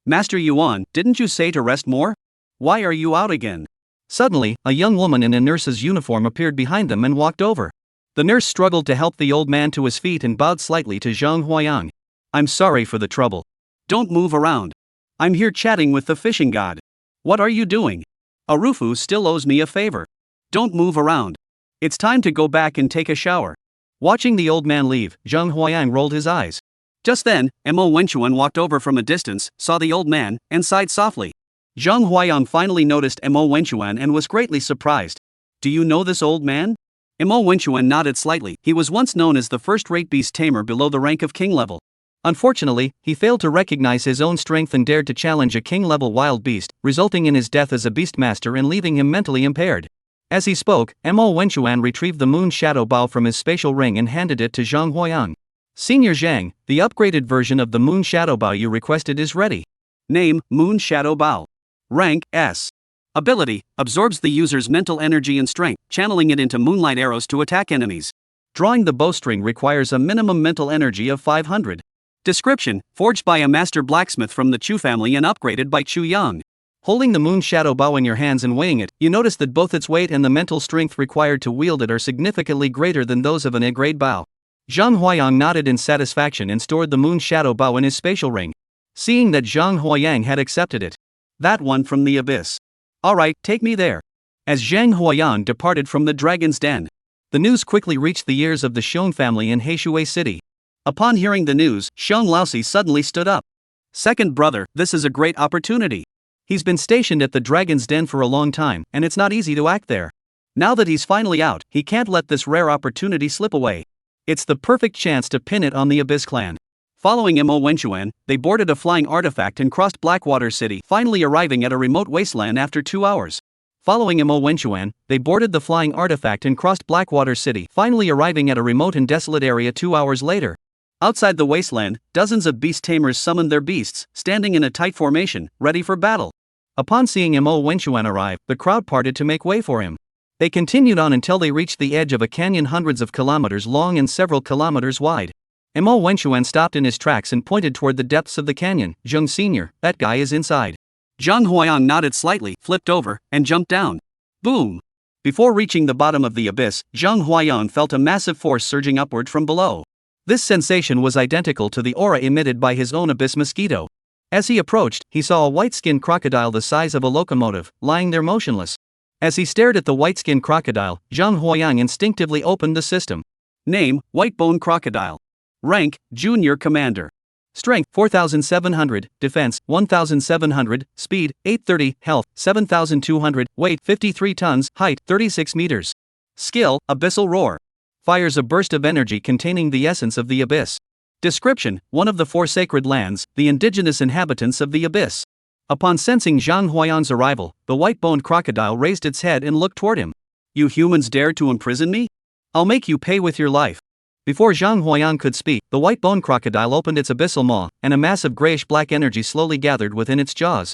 Master Yuan, didn't you say to rest more? Why are you out again? Suddenly, a young woman in a nurse's uniform appeared behind them and walked over. The nurse struggled to help the old man to his feet and bowed slightly to Zhang Huayang. I'm sorry for the trouble. Don't move around. I'm here chatting with the fishing god. What are you doing? Arufu still owes me a favor. Don't move around. It's time to go back and take a shower. Watching the old man leave, Zhang Huayang rolled his eyes. Just then, Mo Wenchuan walked over from a distance, saw the old man, and sighed softly. Zhang Huayang finally noticed Mo Wenchuan and was greatly surprised. Do you know this old man? Mo Wenchuan nodded slightly. He was once known as the first-rate beast tamer below the rank of king level. Unfortunately, he failed to recognize his own strength and dared to challenge a king-level wild beast, resulting in his death as a beastmaster and leaving him mentally impaired. As he spoke, Mo Wenchuan retrieved the moon shadow bow from his spatial ring and handed it to Zhang Huayang. Senior Zhang, the upgraded version of the moon shadow bow you requested is ready. Name, Moon Shadow Bow. Rank, S. Ability, absorbs the user's mental energy and strength, channeling it into moonlight arrows to attack enemies. Drawing the bowstring requires a minimum mental energy of 500. Description, forged by a master blacksmith from the Chu family and upgraded by Chu Yang. Holding the moon shadow bow in your hands and weighing it, you notice that both its weight and the mental strength required to wield it are significantly greater than those of an A-grade bow. Zhang Huayang nodded in satisfaction and stored the moon shadow bow in his spatial ring. Seeing that Zhang Huayang had accepted it. That one from the abyss. Alright, take me there. As Zhang Huayang departed from the dragon's den, the news quickly reached the ears of the Xiong family in Heishui City. Upon hearing the news, Xiong Laosi suddenly stood up. Second brother, this is a great opportunity. He's been stationed at the dragon's den for a long time, and it's not easy to act there. Now that he's finally out, he can't let this rare opportunity slip away. It's the perfect chance to pin it on the Abyss clan. Following Mo Wenchuan, they boarded a flying artifact and crossed Blackwater City, finally arriving at a remote wasteland after 2 hours. Following Mo Wenchuan, they boarded the flying artifact and crossed Blackwater City, finally arriving at a remote and desolate area 2 hours later. Outside the wasteland, dozens of beast tamers summoned their beasts, standing in a tight formation, ready for battle. Upon seeing Mo Wenchuan arrive, the crowd parted to make way for him. They continued on until they reached the edge of a canyon hundreds of kilometers long and several kilometers wide. Mo Wenchuan stopped in his tracks and pointed toward the depths of the canyon. Zheng Sr., that guy is inside. Zhang Huayang nodded slightly, flipped over, and jumped down. Boom! Before reaching the bottom of the abyss, Zhang Huayang felt a massive force surging upward from below. This sensation was identical to the aura emitted by his own abyss mosquito. As he approached, he saw a white-skinned crocodile the size of a locomotive, lying there motionless. As he stared at the white-skinned crocodile, Zhang Huayang instinctively opened the system. Name, White-Bone Crocodile. Rank, Junior Commander. Strength, 4,700, Defense, 1,700, Speed, 830, Health, 7,200, Weight, 53 tons, Height, 36 meters. Skill, Abyssal Roar. Fires a burst of energy containing the essence of the abyss. Description, one of the 4 sacred lands, the indigenous inhabitants of the abyss. Upon sensing Zhang Huayang's arrival, the white-boned crocodile raised its head and looked toward him. You humans dare to imprison me? I'll make you pay with your life. Before Zhang Huayang could speak, the white-boned crocodile opened its abyssal maw, and a massive grayish-black energy slowly gathered within its jaws.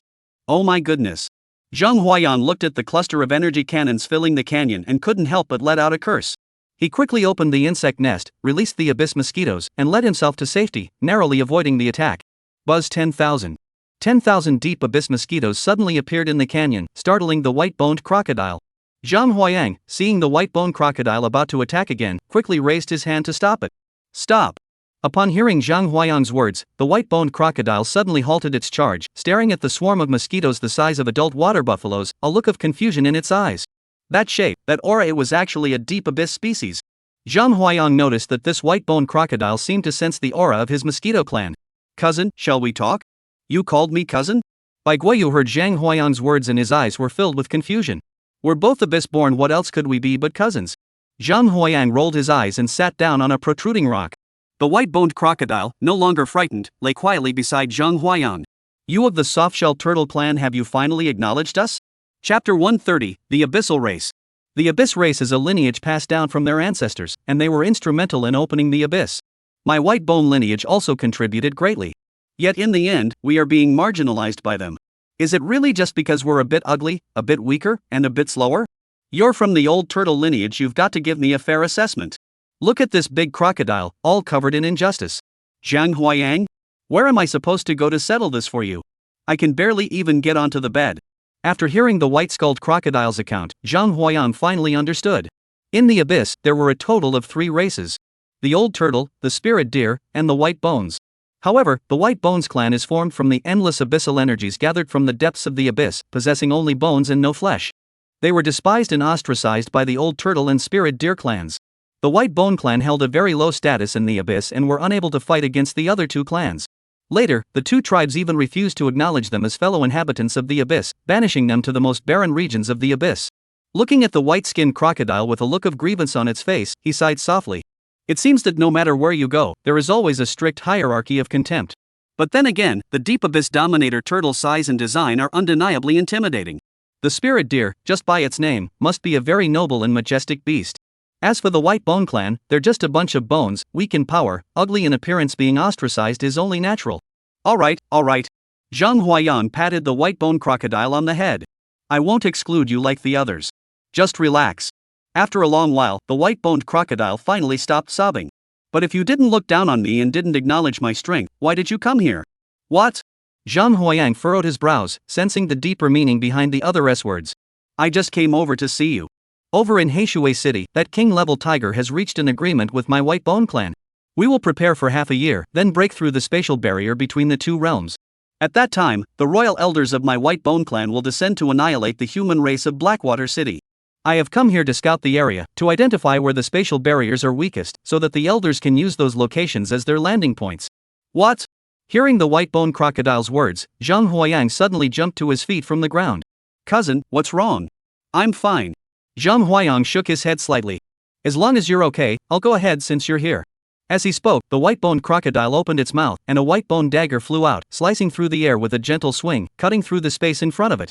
Oh my goodness. Zhang Huayang looked at the cluster of energy cannons filling the canyon and couldn't help but let out a curse. He quickly opened the insect nest, released the abyss mosquitoes, and led himself to safety, narrowly avoiding the attack. Buzz 10,000. 10,000 deep abyss mosquitoes suddenly appeared in the canyon, startling the white-boned crocodile. Zhang Huayang, seeing the white-boned crocodile about to attack again, quickly raised his hand to stop it. Stop! Upon hearing Zhang Huayang's words, the white-boned crocodile suddenly halted its charge, staring at the swarm of mosquitoes the size of adult water buffaloes, a look of confusion in its eyes. That shape, that aura, it was actually a deep abyss species. Zhang Huayang noticed that this white-boned crocodile seemed to sense the aura of his mosquito clan. Cousin, shall we talk? You called me cousin? Bai Guoyu heard Zhang Huayang's words and his eyes were filled with confusion. We're both abyss-born, what else could we be but cousins? Zhang Huayang rolled his eyes and sat down on a protruding rock. The white-boned crocodile, no longer frightened, lay quietly beside Zhang Huayang. You of the soft-shell turtle clan, have you finally acknowledged us? Chapter 130, The Abyssal Race. The Abyss race is a lineage passed down from their ancestors, and they were instrumental in opening the abyss. My white bone lineage also contributed greatly. Yet in the end, we are being marginalized by them. Is it really just because we're a bit ugly, a bit weaker, and a bit slower? You're from the old turtle lineage, you've got to give me a fair assessment. Look at this big crocodile, all covered in injustice. Zhang Huayang? Where am I supposed to go to settle this for you? I can barely even get onto the bed. After hearing the white-skulled crocodile's account, Zhang Huayang finally understood. In the abyss, there were a total of 3 races. The old turtle, the spirit deer, and the white bones. However, the White Bones clan is formed from the endless abyssal energies gathered from the depths of the abyss, possessing only bones and no flesh. They were despised and ostracized by the Old Turtle and Spirit Deer clans. The White Bone clan held a very low status in the abyss and were unable to fight against the other 2 clans. Later, the 2 tribes even refused to acknowledge them as fellow inhabitants of the abyss, banishing them to the most barren regions of the abyss. Looking at the white-skinned crocodile with a look of grievance on its face, he sighed softly. It seems that no matter where you go, there is always a strict hierarchy of contempt. But then again, the Deep Abyss Dominator turtle's size and design are undeniably intimidating. The spirit deer, just by its name, must be a very noble and majestic beast. As for the White Bone clan, they're just a bunch of bones, weak in power, ugly in appearance. Being ostracized is only natural. Alright. Zhang Huayang patted the White Bone crocodile on the head. I won't exclude you like the others. Just relax. After a long while, the white-boned crocodile finally stopped sobbing. But if you didn't look down on me and didn't acknowledge my strength, why did you come here? What? Zhang Huayang furrowed his brows, sensing the deeper meaning behind the other S-words. I just came over to see you. Over in Heishui City, that king-level tiger has reached an agreement with my White Bone clan. We will prepare for half a year, then break through the spatial barrier between the 2 realms. At that time, the royal elders of my White Bone clan will descend to annihilate the human race of Blackwater City. I have come here to scout the area, to identify where the spatial barriers are weakest, so that the elders can use those locations as their landing points. What? Hearing the white bone crocodile's words, Zhang Huayang suddenly jumped to his feet from the ground. Cousin, what's wrong? I'm fine. Zhang Huayang shook his head slightly. As long as you're okay, I'll go ahead since you're here. As he spoke, the white-boned crocodile opened its mouth, and a white-boned dagger flew out, slicing through the air with a gentle swing, cutting through the space in front of it.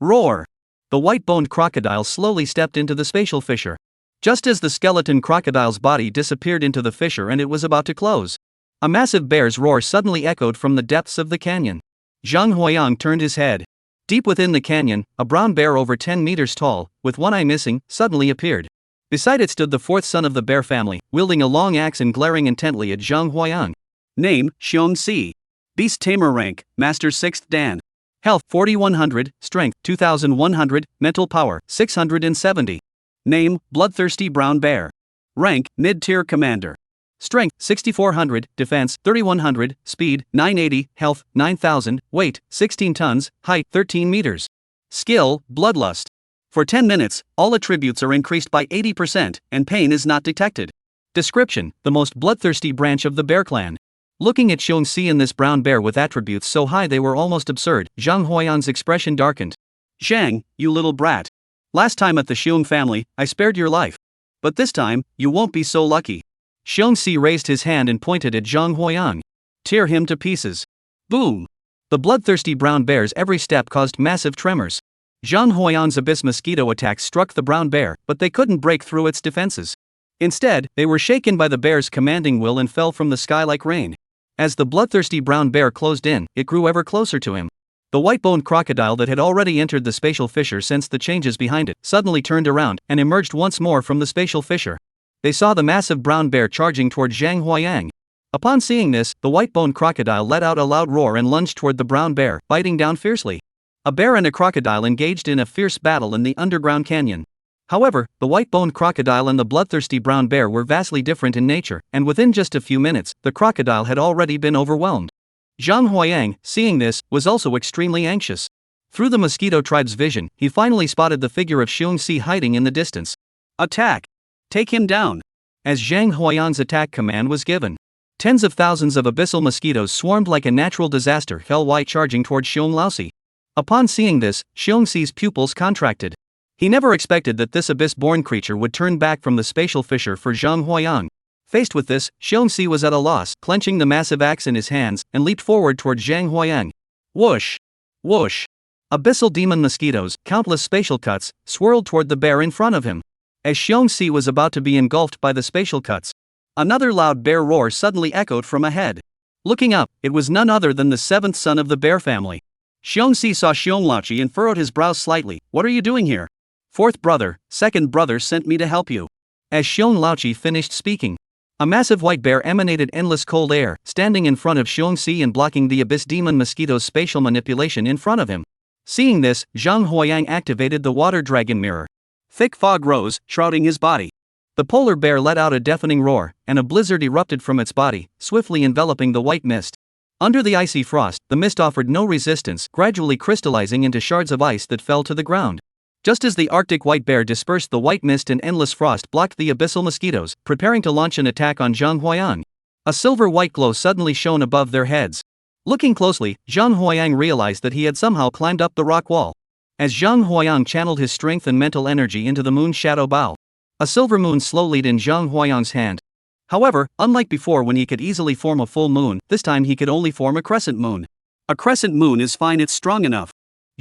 Roar! The white-boned crocodile slowly stepped into the spatial fissure. Just as the skeleton crocodile's body disappeared into the fissure and it was about to close, a massive bear's roar suddenly echoed from the depths of the canyon. Zhang Huayang turned his head. Deep within the canyon, a brown bear over 10 meters tall, with one eye missing, suddenly appeared. Beside it stood the 4th son of the bear family, wielding a long axe and glaring intently at Zhang Huayang. Name, Xiongxi. Beast Tamer rank, Master 6th Dan. Health, 4100, Strength, 2100, Mental Power, 670. Name, Bloodthirsty Brown Bear. Rank, Mid-Tier Commander. Strength, 6400, Defense, 3100, Speed, 980, Health, 9000, Weight, 16 tons, Height, 13 meters. Skill, Bloodlust. For 10 minutes, all attributes are increased by 80%, and pain is not detected. Description, the most bloodthirsty branch of the bear clan. Looking at Xiongxi and this brown bear with attributes so high they were almost absurd, Zhang Huayang's expression darkened. Zhang, you little brat. Last time at the Xiong family, I spared your life. But this time, you won't be so lucky. Xiongxi raised his hand and pointed at Zhang Huayang. Tear him to pieces. Boom! The bloodthirsty brown bear's every step caused massive tremors. Zhang Huayang's abyss mosquito attacks struck the brown bear, but they couldn't break through its defenses. Instead, they were shaken by the bear's commanding will and fell from the sky like rain. As the bloodthirsty brown bear closed in, it grew ever closer to him. The white-boned crocodile that had already entered the spatial fissure sensed the changes behind it, suddenly turned around, and emerged once more from the spatial fissure. They saw the massive brown bear charging toward Zhang Huayang. Upon seeing this, the white-boned crocodile let out a loud roar and lunged toward the brown bear, biting down fiercely. A bear and a crocodile engaged in a fierce battle in the underground canyon. However, the white-boned crocodile and the bloodthirsty brown bear were vastly different in nature, and within just a few minutes, the crocodile had already been overwhelmed. Zhang Huayang, seeing this, was also extremely anxious. Through the mosquito tribe's vision, he finally spotted the figure of Xiongxi hiding in the distance. Attack! Take him down! As Zhang Huayang's attack command was given, tens of thousands of abyssal mosquitoes swarmed like a natural disaster, fell white charging toward Xionglaosi. Upon seeing this, Xiongxi's pupils contracted. He never expected that this abyss-born creature would turn back from the spatial fissure for Zhang Huayang. Faced with this, Xiongxi was at a loss, clenching the massive axe in his hands, and leaped forward toward Zhang Huayang. Whoosh! Whoosh! Abyssal demon mosquitoes, countless spatial cuts, swirled toward the bear in front of him. As Xiongxi was about to be engulfed by the spatial cuts, another loud bear roar suddenly echoed from ahead. Looking up, it was none other than the 7th son of the bear family. Xiongxi saw Xionglaoqi and furrowed his brows slightly. What are you doing here? 4th brother, 2nd brother sent me to help you. As Xiong Laoqi finished speaking, a massive white bear emanated endless cold air, standing in front of Xiong Si and blocking the abyss demon mosquito's spatial manipulation in front of him. Seeing this, Zhang Huayang activated the water dragon mirror. Thick fog rose, shrouding his body. The polar bear let out a deafening roar, and a blizzard erupted from its body, swiftly enveloping the white mist. Under the icy frost, the mist offered no resistance, gradually crystallizing into shards of ice that fell to the ground. Just as the Arctic white bear dispersed the white mist and endless frost blocked the abyssal mosquitoes, preparing to launch an attack on Zhang Huayang. A silver-white glow suddenly shone above their heads. Looking closely, Zhang Huayang realized that he had somehow climbed up the rock wall. As Zhang Huayang channeled his strength and mental energy into the moon's shadow bow, a silver moon slowly in Zhang Huayang's hand. However, unlike before when he could easily form a full moon, this time he could only form a crescent moon. A crescent moon is fine, it's strong enough.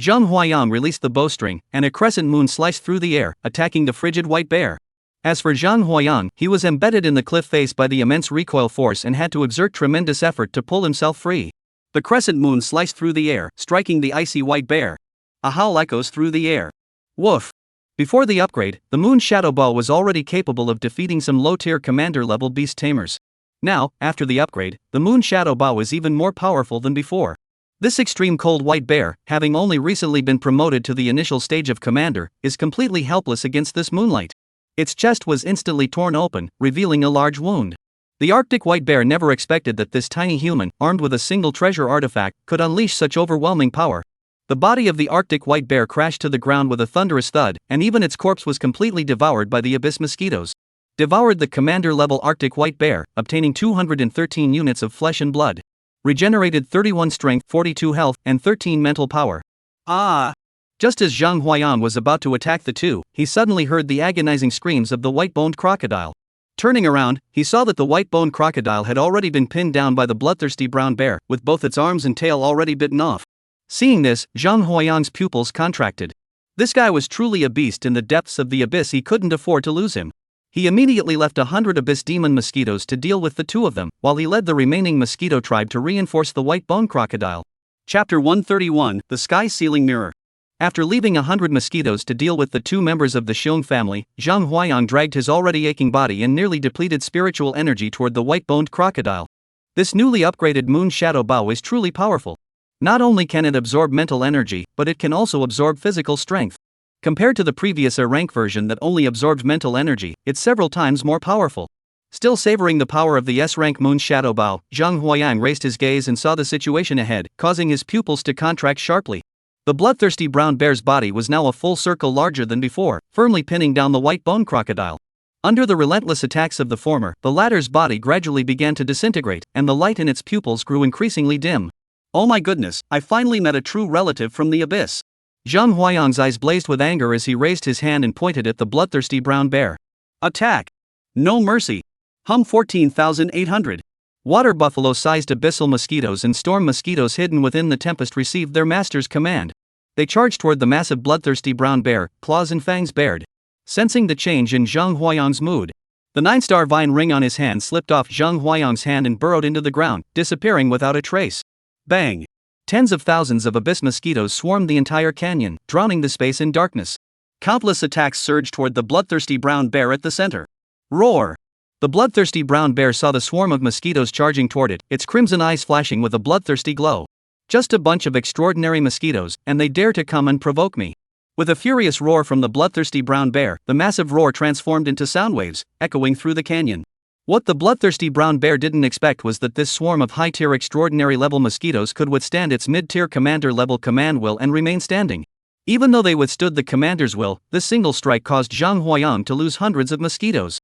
Zhang Huayang released the bowstring, and a crescent moon sliced through the air, attacking the frigid white bear. As for Zhang Huayang, he was embedded in the cliff face by the immense recoil force and had to exert tremendous effort to pull himself free. The crescent moon sliced through the air, striking the icy white bear. A howl echoes through the air. Woof! Before the upgrade, the moon's shadow ball was already capable of defeating some low-tier commander-level beast tamers. Now, after the upgrade, the moon's shadow bow is even more powerful than before. This extreme cold white bear, having only recently been promoted to the initial stage of commander, is completely helpless against this moonlight. Its chest was instantly torn open, revealing a large wound. The Arctic white bear never expected that this tiny human, armed with a single treasure artifact, could unleash such overwhelming power. The body of the Arctic white bear crashed to the ground with a thunderous thud, and even its corpse was completely devoured by the abyss mosquitoes. Devoured the commander-level Arctic white bear, obtaining 213 units of flesh and blood. Regenerated 31 strength, 42 health, and 13 mental power. Ah! Just as Zhang Huayang was about to attack the two, he suddenly heard the agonizing screams of the white-boned crocodile. Turning around, he saw that the white-boned crocodile had already been pinned down by the bloodthirsty brown bear, with both its arms and tail already bitten off. Seeing this, Zhang Huayang's pupils contracted. This guy was truly a beast in the depths of the abyss, he couldn't afford to lose him. He immediately left 100 abyss demon mosquitoes to deal with the two of them, while he led the remaining mosquito tribe to reinforce the white-boned crocodile. Chapter 131, The Sky Ceiling Mirror. After leaving 100 mosquitoes to deal with the two members of the Xiong family, Zhang Huayang dragged his already aching body and nearly depleted spiritual energy toward the white-boned crocodile. This newly upgraded moon shadow bow is truly powerful. Not only can it absorb mental energy, but it can also absorb physical strength. Compared to the previous A-rank version that only absorbed mental energy, it's several times more powerful. Still savoring the power of the S-rank moon shadow bow, Zhang Huayang raised his gaze and saw the situation ahead, causing his pupils to contract sharply. The bloodthirsty brown bear's body was now a full circle larger than before, firmly pinning down the white-boned crocodile. Under the relentless attacks of the former, the latter's body gradually began to disintegrate, and the light in its pupils grew increasingly dim. Oh my goodness, I finally met a true relative from the abyss. Zhang Huayang's eyes blazed with anger as he raised his hand and pointed at the bloodthirsty brown bear. Attack! No mercy! Hum 14,800. Water buffalo-sized abyssal mosquitoes and storm mosquitoes hidden within the tempest received their master's command. They charged toward the massive bloodthirsty brown bear, claws and fangs bared. Sensing the change in Zhang Huayang's mood, the 9-star vine ring on his hand slipped off Zhang Huayang's hand and burrowed into the ground, disappearing without a trace. Bang! Tens of thousands of abyss mosquitoes swarmed the entire canyon, drowning the space in darkness. Countless attacks surged toward the bloodthirsty brown bear at the center. Roar! The bloodthirsty brown bear saw the swarm of mosquitoes charging toward it, its crimson eyes flashing with a bloodthirsty glow. Just a bunch of extraordinary mosquitoes, and they dare to come and provoke me. With a furious roar from the bloodthirsty brown bear, the massive roar transformed into sound waves, echoing through the canyon. What the bloodthirsty brown bear didn't expect was that this swarm of high-tier extraordinary-level mosquitoes could withstand its mid-tier commander-level command will and remain standing. Even though they withstood the commander's will, this single strike caused Zhang Huayang to lose hundreds of mosquitoes.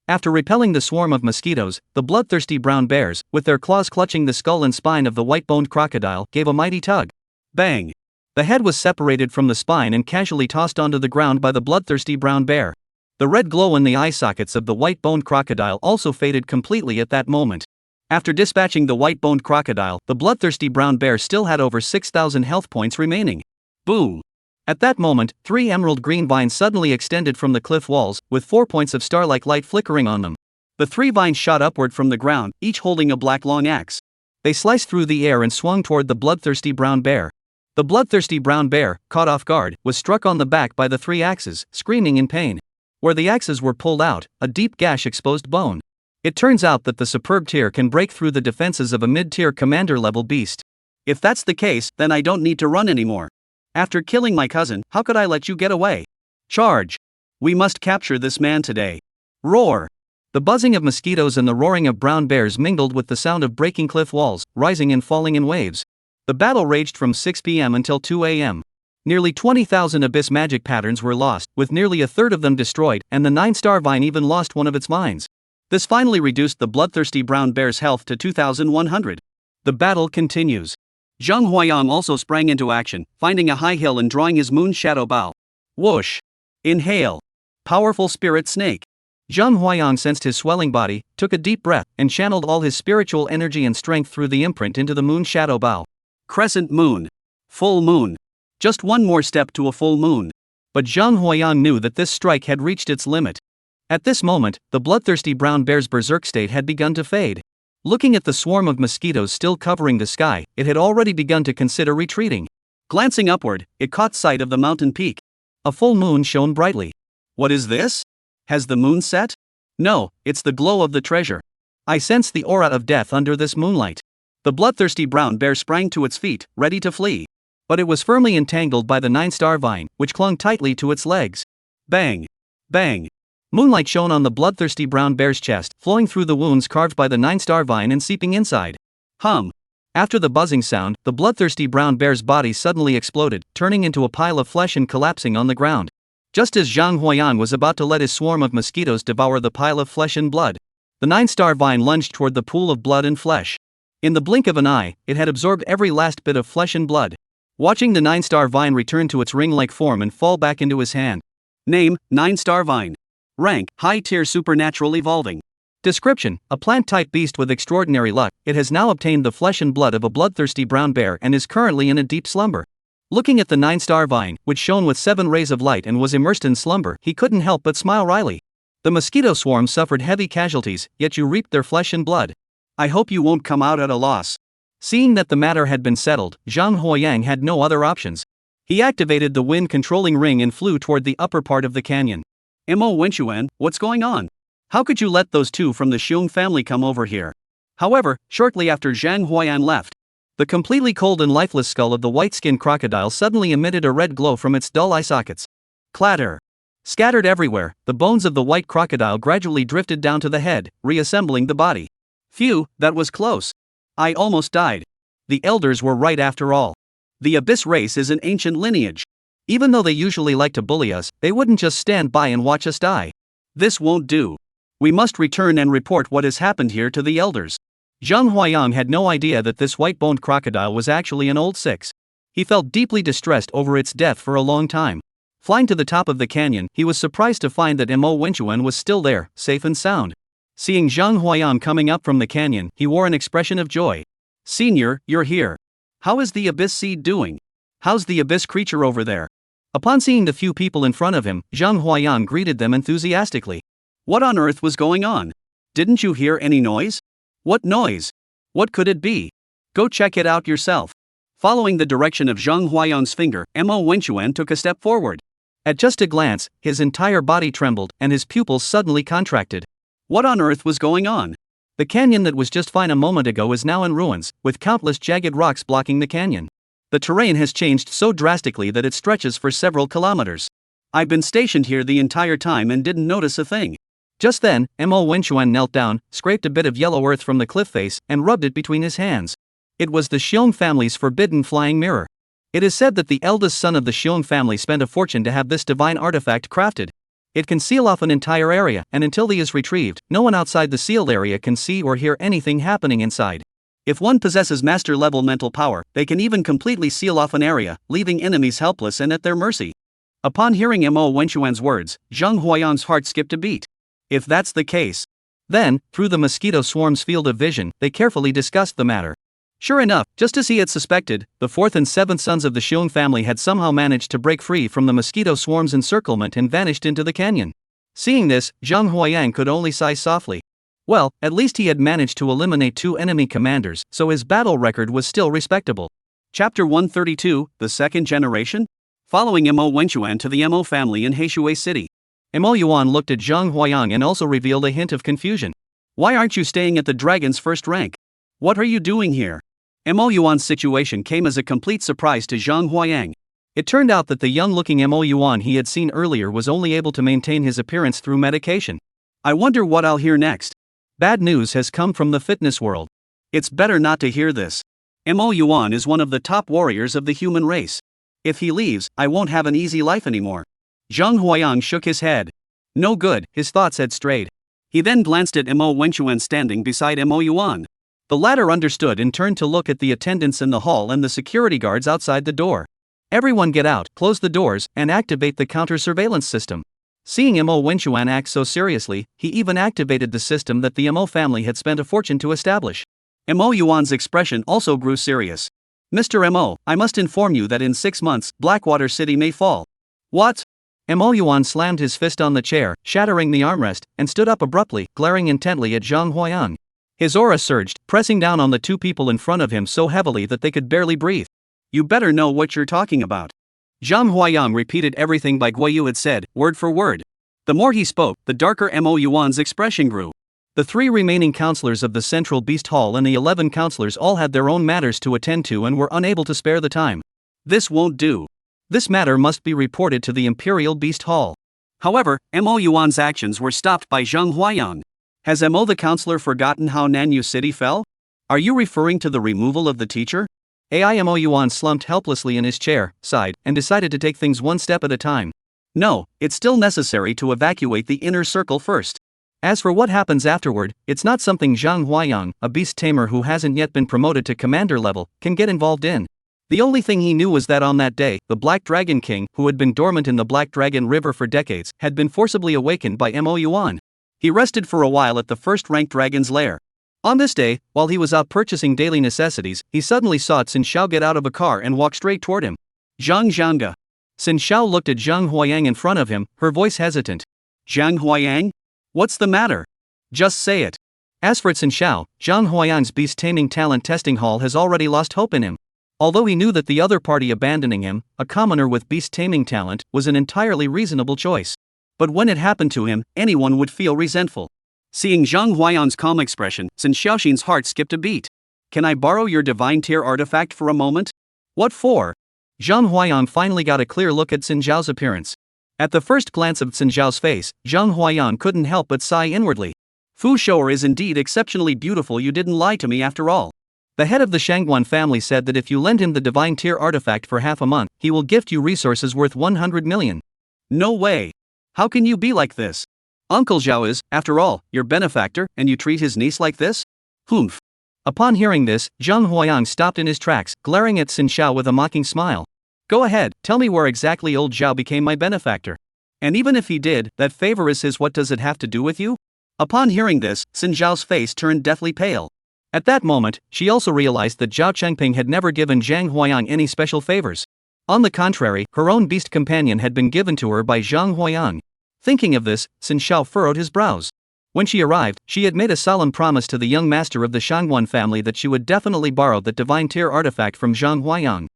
After repelling the swarm of mosquitoes, the bloodthirsty brown bears, with their claws clutching the skull and spine of the white-boned crocodile, gave a mighty tug. Bang! The head was separated from the spine and casually tossed onto the ground by the bloodthirsty brown bear. The red glow in the eye sockets of the white-boned crocodile also faded completely at that moment. After dispatching the white-boned crocodile, the bloodthirsty brown bear still had over 6,000 health points remaining. Boom! At that moment, 3 emerald green vines suddenly extended from the cliff walls, with 4 points of star-like light flickering on them. The 3 vines shot upward from the ground, each holding a black long axe. They sliced through the air and swung toward the bloodthirsty brown bear. The bloodthirsty brown bear, caught off guard, was struck on the back by the 3 axes, screaming in pain. Where the axes were pulled out, a deep gash exposed bone. It turns out that the superb tier can break through the defenses of a mid-tier commander-level beast. If that's the case, then I don't need to run anymore. After killing my cousin, how could I let you get away? Charge! We must capture this man today. Roar! The buzzing of mosquitoes and the roaring of brown bears mingled with the sound of breaking cliff walls, rising and falling in waves. The battle raged from 6 p.m. until 2 a.m. Nearly 20,000 abyss magic patterns were lost, with nearly a third of them destroyed, and the 9-star vine even lost one of its vines. This finally reduced the bloodthirsty brown bear's health to 2,100. The battle continues. Zhang Huayang also sprang into action, finding a high hill and drawing his moon shadow bow. Whoosh! Inhale! Powerful spirit snake. Zhang Huayang sensed his swelling body, took a deep breath, and channeled all his spiritual energy and strength through the imprint into the moon shadow bow. Crescent moon. Full moon. Just one more step to a full moon. But Zhang Huayang knew that this strike had reached its limit. At this moment, the bloodthirsty brown bear's berserk state had begun to fade. Looking at the swarm of mosquitoes still covering the sky, it had already begun to consider retreating. Glancing upward, it caught sight of the mountain peak. A full moon shone brightly. What is this? Has the moon set? No, it's the glow of the treasure. I sense the aura of death under this moonlight. The bloodthirsty brown bear sprang to its feet, ready to flee. But it was firmly entangled by the 9-star vine, which clung tightly to its legs. Bang! Bang! Moonlight shone on the bloodthirsty brown bear's chest, flowing through the wounds carved by the 9-star vine and seeping inside. Hum! After the buzzing sound, the bloodthirsty brown bear's body suddenly exploded, turning into a pile of flesh and collapsing on the ground. Just as Zhang Huayang was about to let his swarm of mosquitoes devour the pile of flesh and blood, the 9-star vine lunged toward the pool of blood and flesh. In the blink of an eye, it had absorbed every last bit of flesh and blood. Watching the 9-star vine return to its ring-like form and fall back into his hand. Name, 9-star vine. Rank, high-tier supernatural evolving. Description, a plant-type beast with extraordinary luck, it has now obtained the flesh and blood of a bloodthirsty brown bear and is currently in a deep slumber. Looking at the 9-star vine, which shone with 7 rays of light and was immersed in slumber, he couldn't help but smile wryly. The mosquito swarm suffered heavy casualties, yet you reaped their flesh and blood. I hope you won't come out at a loss. Seeing that the matter had been settled, Zhang Huayang had no other options. He activated the wind-controlling ring and flew toward the upper part of the canyon. Mo Wenchuan, what's going on? How could you let those two from the Xiong family come over here? However, shortly after Zhang Huayang left, the completely cold and lifeless skull of the white-skinned crocodile suddenly emitted a red glow from its dull eye sockets. Clatter! Scattered everywhere, the bones of the white crocodile gradually drifted down to the head, reassembling the body. Phew, that was close. I almost died. The elders were right after all. The Abyss race is an ancient lineage. Even though they usually like to bully us, they wouldn't just stand by and watch us die. This won't do. We must return and report what has happened here to the elders. Zhang Huayang had no idea that this white-boned crocodile was actually an old 6. He felt deeply distressed over its death for a long time. Flying to the top of the canyon, he was surprised to find that Mo Wenchuan was still there, safe and sound. Seeing Zhang Huayang coming up from the canyon, he wore an expression of joy. Senior, you're here. How is the Abyss seed doing? How's the Abyss creature over there? Upon seeing the few people in front of him, Zhang Huayang greeted them enthusiastically. What on earth was going on? Didn't you hear any noise? What noise? What could it be? Go check it out yourself. Following the direction of Zhang Huayang's finger, Mo Wenchuan took a step forward. At just a glance, his entire body trembled, and his pupils suddenly contracted. What on earth was going on? The canyon that was just fine a moment ago is now in ruins, with countless jagged rocks blocking the canyon. The terrain has changed so drastically that it stretches for several kilometers. I've been stationed here the entire time and didn't notice a thing. Just then, Mo Wenchuan knelt down, scraped a bit of yellow earth from the cliff face, and rubbed it between his hands. It was the Xiong family's forbidden flying mirror. It is said that the eldest son of the Xiong family spent a fortune to have this divine artifact crafted. It can seal off an entire area, and until he is retrieved, no one outside the sealed area can see or hear anything happening inside. If one possesses master-level mental power, they can even completely seal off an area, leaving enemies helpless and at their mercy. Upon hearing Mo Wenchuan's words, Zhang Huayang's heart skipped a beat. If that's the case, then, through the mosquito swarm's field of vision, they carefully discussed the matter. Sure enough, just as he had suspected, the 4th and 7th sons of the Xiong family had somehow managed to break free from the mosquito swarm's encirclement and vanished into the canyon. Seeing this, Zhang Huayang could only sigh softly. Well, at least he had managed to eliminate 2 enemy commanders, so his battle record was still respectable. Chapter 132, The Second Generation? Following Mo Wenchuan to the Mo family in Heishui City. Mo Yuan looked at Zhang Huayang and also revealed a hint of confusion. Why aren't you staying at the dragon's first rank? What are you doing here? Mo Yuan's situation came as a complete surprise to Zhang Huayang. It turned out that the young-looking Mo Yuan he had seen earlier was only able to maintain his appearance through medication. I wonder what I'll hear next. Bad news has come from the fitness world. It's better not to hear this. Mo Yuan is one of the top warriors of the human race. If he leaves, I won't have an easy life anymore. Zhang Huayang shook his head. No good, his thoughts had strayed. He then glanced at Mo Wenchuan standing beside Mo Yuan. The latter understood and turned to look at the attendants in the hall and the security guards outside the door. Everyone get out, close the doors, and activate the counter-surveillance system. Seeing Mo Wenchuan act so seriously, he even activated the system that the Mo family had spent a fortune to establish. Mo Yuan's expression also grew serious. Mr. Mo, I must inform you that in 6 months, Blackwater City may fall. What? Mo Yuan slammed his fist on the chair, shattering the armrest, and stood up abruptly, glaring intently at Zhang Huayang. His aura surged, pressing down on the two people in front of him so heavily that they could barely breathe. You better know what you're talking about. Zhang Huayang repeated everything Bai Guiyu had said, word for word. The more he spoke, the darker Mo Yuan's expression grew. The 3 remaining counselors of the Central Beast Hall and the 11 counselors all had their own matters to attend to and were unable to spare the time. This won't do. This matter must be reported to the Imperial Beast Hall. However, Mo Yuan's actions were stopped by Zhang Huayang. Has Mo the counselor forgotten how Nanyu City fell? Are you referring to the removal of the teacher? Mo Yuan slumped helplessly in his chair, sighed, and decided to take things one step at a time. No, it's still necessary to evacuate the inner circle first. As for what happens afterward, it's not something Zhang Huayang, a beast tamer who hasn't yet been promoted to commander level, can get involved in. The only thing he knew was that on that day, the Black Dragon King, who had been dormant in the Black Dragon River for decades, had been forcibly awakened by Mo Yuan. He rested for a while at the first-ranked dragon's lair. On this day, while he was out purchasing daily necessities, he suddenly saw Xin Xiao get out of a car and walk straight toward him. Zhang Zhanga. Xin Xiao looked at Zhang Huayang in front of him, her voice hesitant. Zhang Huayang? What's the matter? Just say it. As for Xin Xiao, Zhang Huayang's beast taming talent testing hall has already lost hope in him. Although he knew that the other party abandoning him, a commoner with beast taming talent, was an entirely reasonable choice. But when it happened to him, anyone would feel resentful. Seeing Zhang Huayang's calm expression, Xin Xiaoxin's heart skipped a beat. Can I borrow your divine tier artifact for a moment? What for? Zhang Huayang finally got a clear look at Xin Zhao's appearance. At the first glance of Xin Zhao's face, Zhang Huayang couldn't help but sigh inwardly. Fu Shou'er is indeed exceptionally beautiful. You didn't lie to me after all. The head of the Shangguan family said that if you lend him the divine tier artifact for half a month, he will gift you resources worth 100 million. No way. How can you be like this? Uncle Zhao is, after all, your benefactor, and you treat his niece like this? Humph. Upon hearing this, Zhang Huayang stopped in his tracks, glaring at Xin Xiao with a mocking smile. Go ahead, tell me where exactly old Zhao became my benefactor. And even if he did, that favor is his. What does it have to do with you? Upon hearing this, Xin Zhao's face turned deathly pale. At that moment, she also realized that Zhao Chengping had never given Zhang Huayang any special favors. On the contrary, her own beast companion had been given to her by Zhang Huayang. Thinking of this, Xin Xiao furrowed his brows. When she arrived, she had made a solemn promise to the young master of the Shangguan family that she would definitely borrow that divine tier artifact from Zhang Huayang.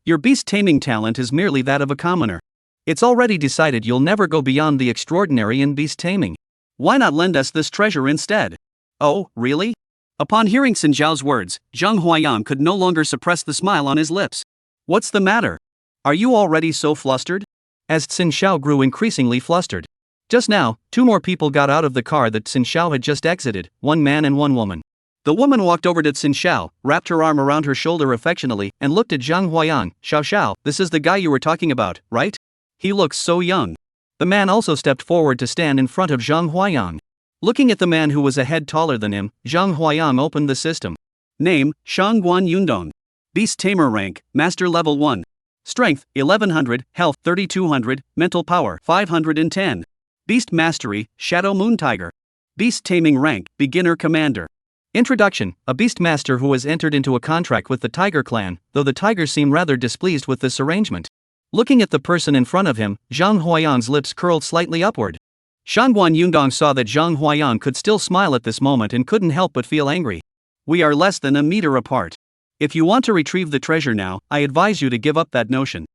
Your beast taming talent is merely that of a commoner. It's already decided you'll never go beyond the extraordinary in beast taming. Why not lend us this treasure instead? Oh, really? Upon hearing Xin Zhao's words, Zhang Huayang could no longer suppress the smile on his lips. What's the matter? Are you already so flustered? As Xin Xiao grew increasingly flustered. Just now, 2 more people got out of the car that Xin Xiao had just exited, 1 man and 1 woman. The woman walked over to Xin Xiao, wrapped her arm around her shoulder affectionately, and looked at Zhang Huayang. Xiao, this is the guy you were talking about, right? He looks so young. The man also stepped forward to stand in front of Zhang Huayang. Looking at the man who was a head taller than him, Zhang Huayang opened the system. Name, Shangguan Yundong. Beast Tamer rank, Master Level 1. Strength, 1100, Health, 3200, Mental Power, 510. Beast Mastery, Shadow Moon Tiger. Beast Taming rank, Beginner Commander. Introduction, a beast master who has entered into a contract with the Tiger clan, though the tigers seem rather displeased with this arrangement. Looking at the person in front of him, Zhang Huayang's lips curled slightly upward. Shangguan Yundong saw that Zhang Huayang could still smile at this moment and couldn't help but feel angry. We are less than a meter apart. If you want to retrieve the treasure now, I advise you to give up that notion.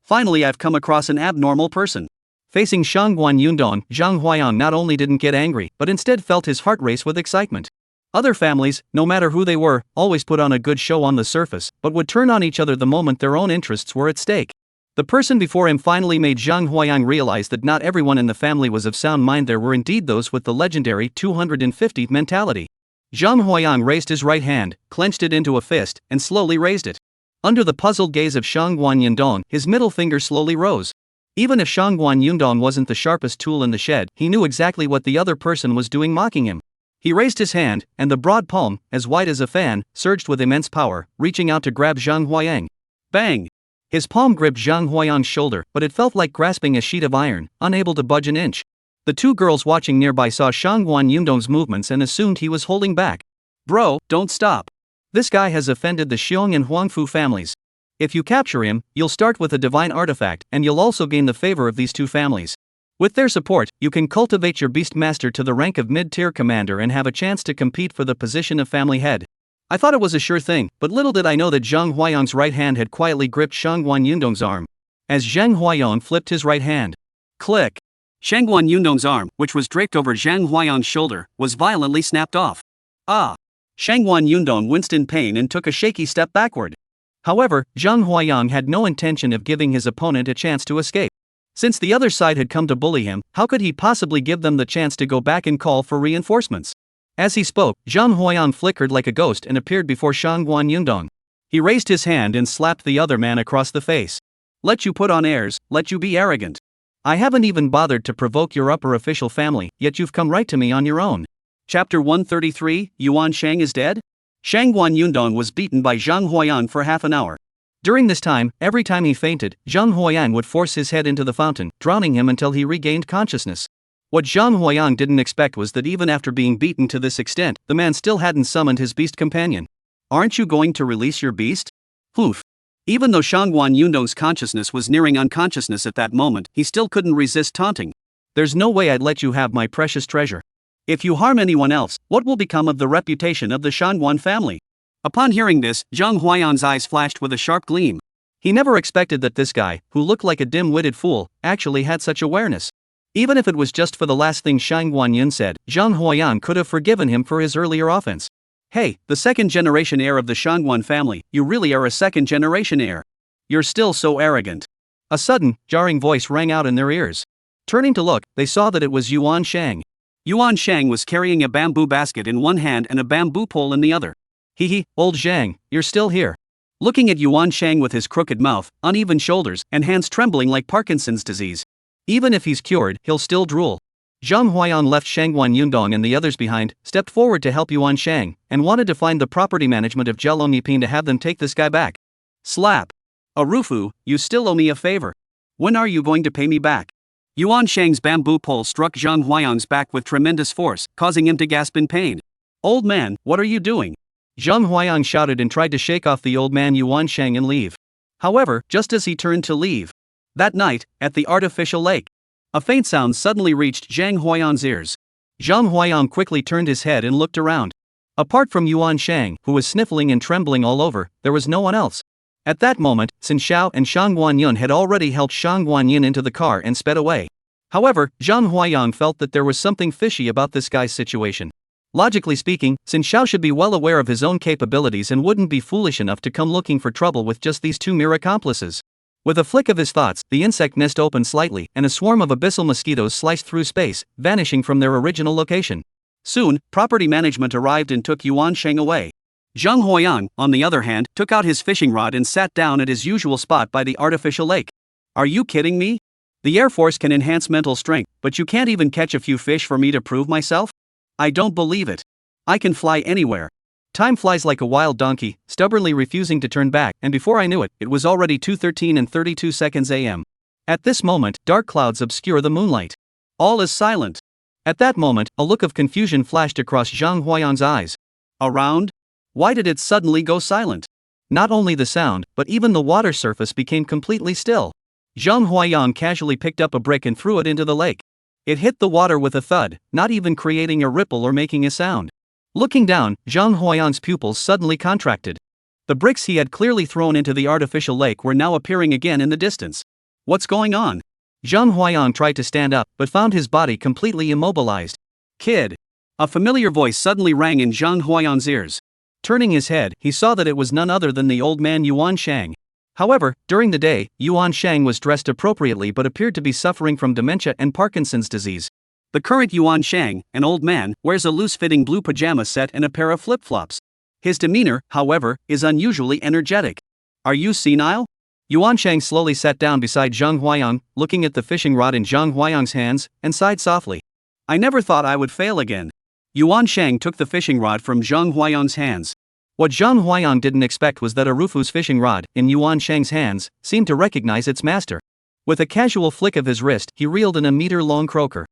Finally I've come across an abnormal person. Facing Shangguan Yundong, Zhang Huayang not only didn't get angry, but instead felt his heart race with excitement. Other families, no matter who they were, always put on a good show on the surface, but would turn on each other the moment their own interests were at stake. The person before him finally made Zhang Huayang realize that not everyone in the family was of sound mind. There were indeed those with the legendary 250 mentality. Zhang Huayang raised his right hand, clenched it into a fist, and slowly raised it. Under the puzzled gaze of Shangguan Yundong, his middle finger slowly rose. Even if Shangguan Yundong wasn't the sharpest tool in the shed, he knew exactly what the other person was doing, mocking him. He raised his hand, and the broad palm, as wide as a fan, surged with immense power, reaching out to grab Zhang Huayang. Bang! His palm gripped Zhang Huayang's shoulder, but it felt like grasping a sheet of iron, unable to budge an inch. The two girls watching nearby saw Shangguan Yundong's movements and assumed he was holding back. Bro, don't stop. This guy has offended the Xiong and Huangfu families. If you capture him, you'll start with a divine artifact, and you'll also gain the favor of these two families. With their support, you can cultivate your Beastmaster to the rank of mid-tier commander and have a chance to compete for the position of family head. I thought it was a sure thing, but little did I know that Zhang Huayang's right hand had quietly gripped Shangguan Yundong's arm. As Zhang Huayang flipped his right hand, click! Shangguan Yundong's arm, which was draped over Zhang Huayang's shoulder, was violently snapped off. Ah! Shangguan Yundong winced in pain and took a shaky step backward. However, Zhang Huayang had no intention of giving his opponent a chance to escape. Since the other side had come to bully him, how could he possibly give them the chance to go back and call for reinforcements? As he spoke, Zhang Huayang flickered like a ghost and appeared before Shangguan Yundong. He raised his hand and slapped the other man across the face. Let you put on airs, let you be arrogant. I haven't even bothered to provoke your upper official family, yet you've come right to me on your own. Chapter 133, Yuan Shang is dead? Shangguan Yundong was beaten by Zhang Huayang for half an hour. During this time, every time he fainted, Zhang Huayang would force his head into the fountain, drowning him until he regained consciousness. What Zhang Huayang didn't expect was that even after being beaten to this extent, the man still hadn't summoned his beast companion. Aren't you going to release your beast? Poof. Even though Shangguan Yundong's consciousness was nearing unconsciousness at that moment, he still couldn't resist taunting. There's no way I'd let you have my precious treasure. If you harm anyone else, what will become of the reputation of the Shangguan family? Upon hearing this, Zhang Huayang's eyes flashed with a sharp gleam. He never expected that this guy, who looked like a dim-witted fool, actually had such awareness. Even if it was just for the last thing Shangguan Yun said, Zhang Huayang could have forgiven him for his earlier offense. Hey, the second-generation heir of the Shangguan family, you really are a second-generation heir. You're still so arrogant. A sudden, jarring voice rang out in their ears. Turning to look, they saw that it was Yuan Shang. Yuan Shang was carrying a bamboo basket in one hand and a bamboo pole in the other. Hee, old Zhang, you're still here. Looking at Yuan Shang with his crooked mouth, uneven shoulders, and hands trembling like Parkinson's disease. Even if he's cured, he'll still drool. Zhang Huayang left Shangguan Yundong and the others behind, stepped forward to help Yuan Shang, and wanted to find the property management of Jelong Yiping to have them take this guy back. Slap. Arufu, you still owe me a favor. When are you going to pay me back? Yuan Shang's bamboo pole struck Zhang Huayang's back with tremendous force, causing him to gasp in pain. Old man, what are you doing? Zhang Huayang shouted and tried to shake off the old man Yuan Shang and leave. However, just as he turned to leave, that night, at the artificial lake, a faint sound suddenly reached Zhang Huayang's ears. Zhang Huayang quickly turned his head and looked around. Apart from Yuan Shang, who was sniffling and trembling all over, there was no one else. At that moment, Xin Xiao and Shangguan Yun had already helped Shangguan Yin into the car and sped away. However, Zhang Huayang felt that there was something fishy about this guy's situation. Logically speaking, Xin Xiao should be well aware of his own capabilities and wouldn't be foolish enough to come looking for trouble with just these two mere accomplices. With a flick of his thoughts, the insect nest opened slightly, and a swarm of abyssal mosquitoes sliced through space, vanishing from their original location. Soon, property management arrived and took Yuan Shang away. Zhang Huayang, on the other hand, took out his fishing rod and sat down at his usual spot by the artificial lake. Are you kidding me? The Air Force can enhance mental strength, but you can't even catch a few fish for me to prove myself? I don't believe it. I can fly anywhere. Time flies like a wild donkey, stubbornly refusing to turn back, and before I knew it, it was already 2:13 and 32 seconds a.m. At this moment, dark clouds obscure the moonlight. All is silent. At that moment, a look of confusion flashed across Zhang Huayang's eyes. Around? Why did it suddenly go silent? Not only the sound, but even the water surface became completely still. Zhang Huayang casually picked up a brick and threw it into the lake. It hit the water with a thud, not even creating a ripple or making a sound. Looking down, Zhang Huayang's pupils suddenly contracted. The bricks he had clearly thrown into the artificial lake were now appearing again in the distance. What's going on? Zhang Huayang tried to stand up, but found his body completely immobilized. Kid! A familiar voice suddenly rang in Zhang Huayang's ears. Turning his head, he saw that it was none other than the old man Yuan Shang. However, during the day, Yuan Shang was dressed appropriately but appeared to be suffering from dementia and Parkinson's disease. The current Yuan Shang, an old man, wears a loose-fitting blue pajama set and a pair of flip-flops. His demeanor, however, is unusually energetic. Are you senile? Yuan Shang slowly sat down beside Zhang Huayang, looking at the fishing rod in Zhang Huayang's hands, and sighed softly. I never thought I would fail again. Yuan Shang took the fishing rod from Zhang Huayang's hands. What Zhang Huayang didn't expect was that Arufu's fishing rod, in Yuan Shang's hands, seemed to recognize its master. With a casual flick of his wrist, he reeled in a meter-long croaker.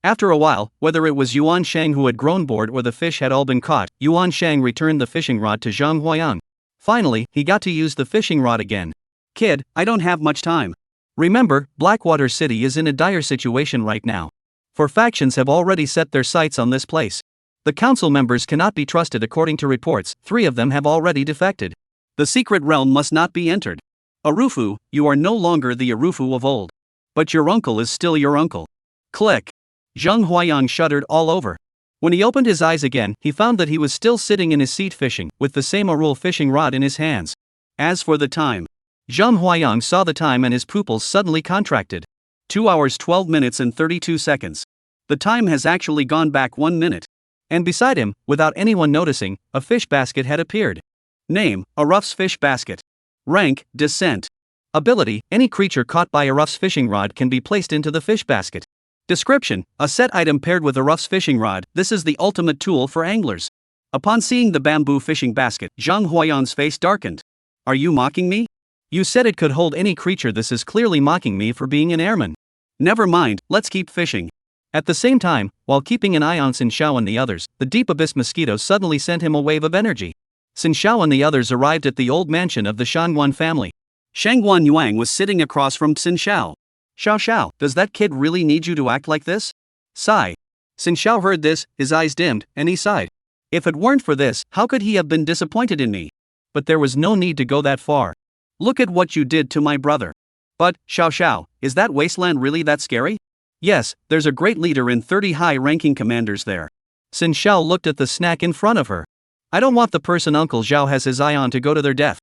After a while, whether it was Yuan Shang who had grown bored or the fish had all been caught, Yuan Shang returned the fishing rod to Zhang Huayang. Finally, he got to use the fishing rod again. Kid, I don't have much time. Remember, Blackwater City is in a dire situation right now. 4 factions have already set their sights on this place. The council members cannot be trusted according to reports, 3 of them have already defected. The secret realm must not be entered. Arufu, you are no longer the Arufu of old. But your uncle is still your uncle. Click. Zhang Huayang shuddered all over. When he opened his eyes again, he found that he was still sitting in his seat fishing, with the same Arul fishing rod in his hands. As for the time, Zhang Huayang saw the time and his pupils suddenly contracted. 2 hours 12 minutes and 32 seconds. The time has actually gone back 1 minute. And beside him, without anyone noticing, a fish basket had appeared. Name, Aruf's fish basket. Rank, Descent. Ability, any creature caught by Aruf's fishing rod can be placed into the fish basket. Description, a set item paired with Aruf's fishing rod, this is the ultimate tool for anglers. Upon seeing the bamboo fishing basket, Zhang Huayang's face darkened. Are you mocking me? You said it could hold any creature, this is clearly mocking me for being an airman. Never mind, let's keep fishing. At the same time, while keeping an eye on Xin Xiao and the others, the deep abyss mosquitoes suddenly sent him a wave of energy. Xin Xiao and the others arrived at the old mansion of the Shangguan family. Shangguan Yuang was sitting across from Xin Xiao. Xiao, does that kid really need you to act like this? Sigh. Xin Xiao heard this, his eyes dimmed, and he sighed. If it weren't for this, how could he have been disappointed in me? But there was no need to go that far. Look at what you did to my brother. But, Xiao, is that Wasteland really that scary? Yes, there's a great leader and 30 high-ranking commanders there. Xin Xiao looked at the snack in front of her. I don't want the person Uncle Zhao has his eye on to go to their death.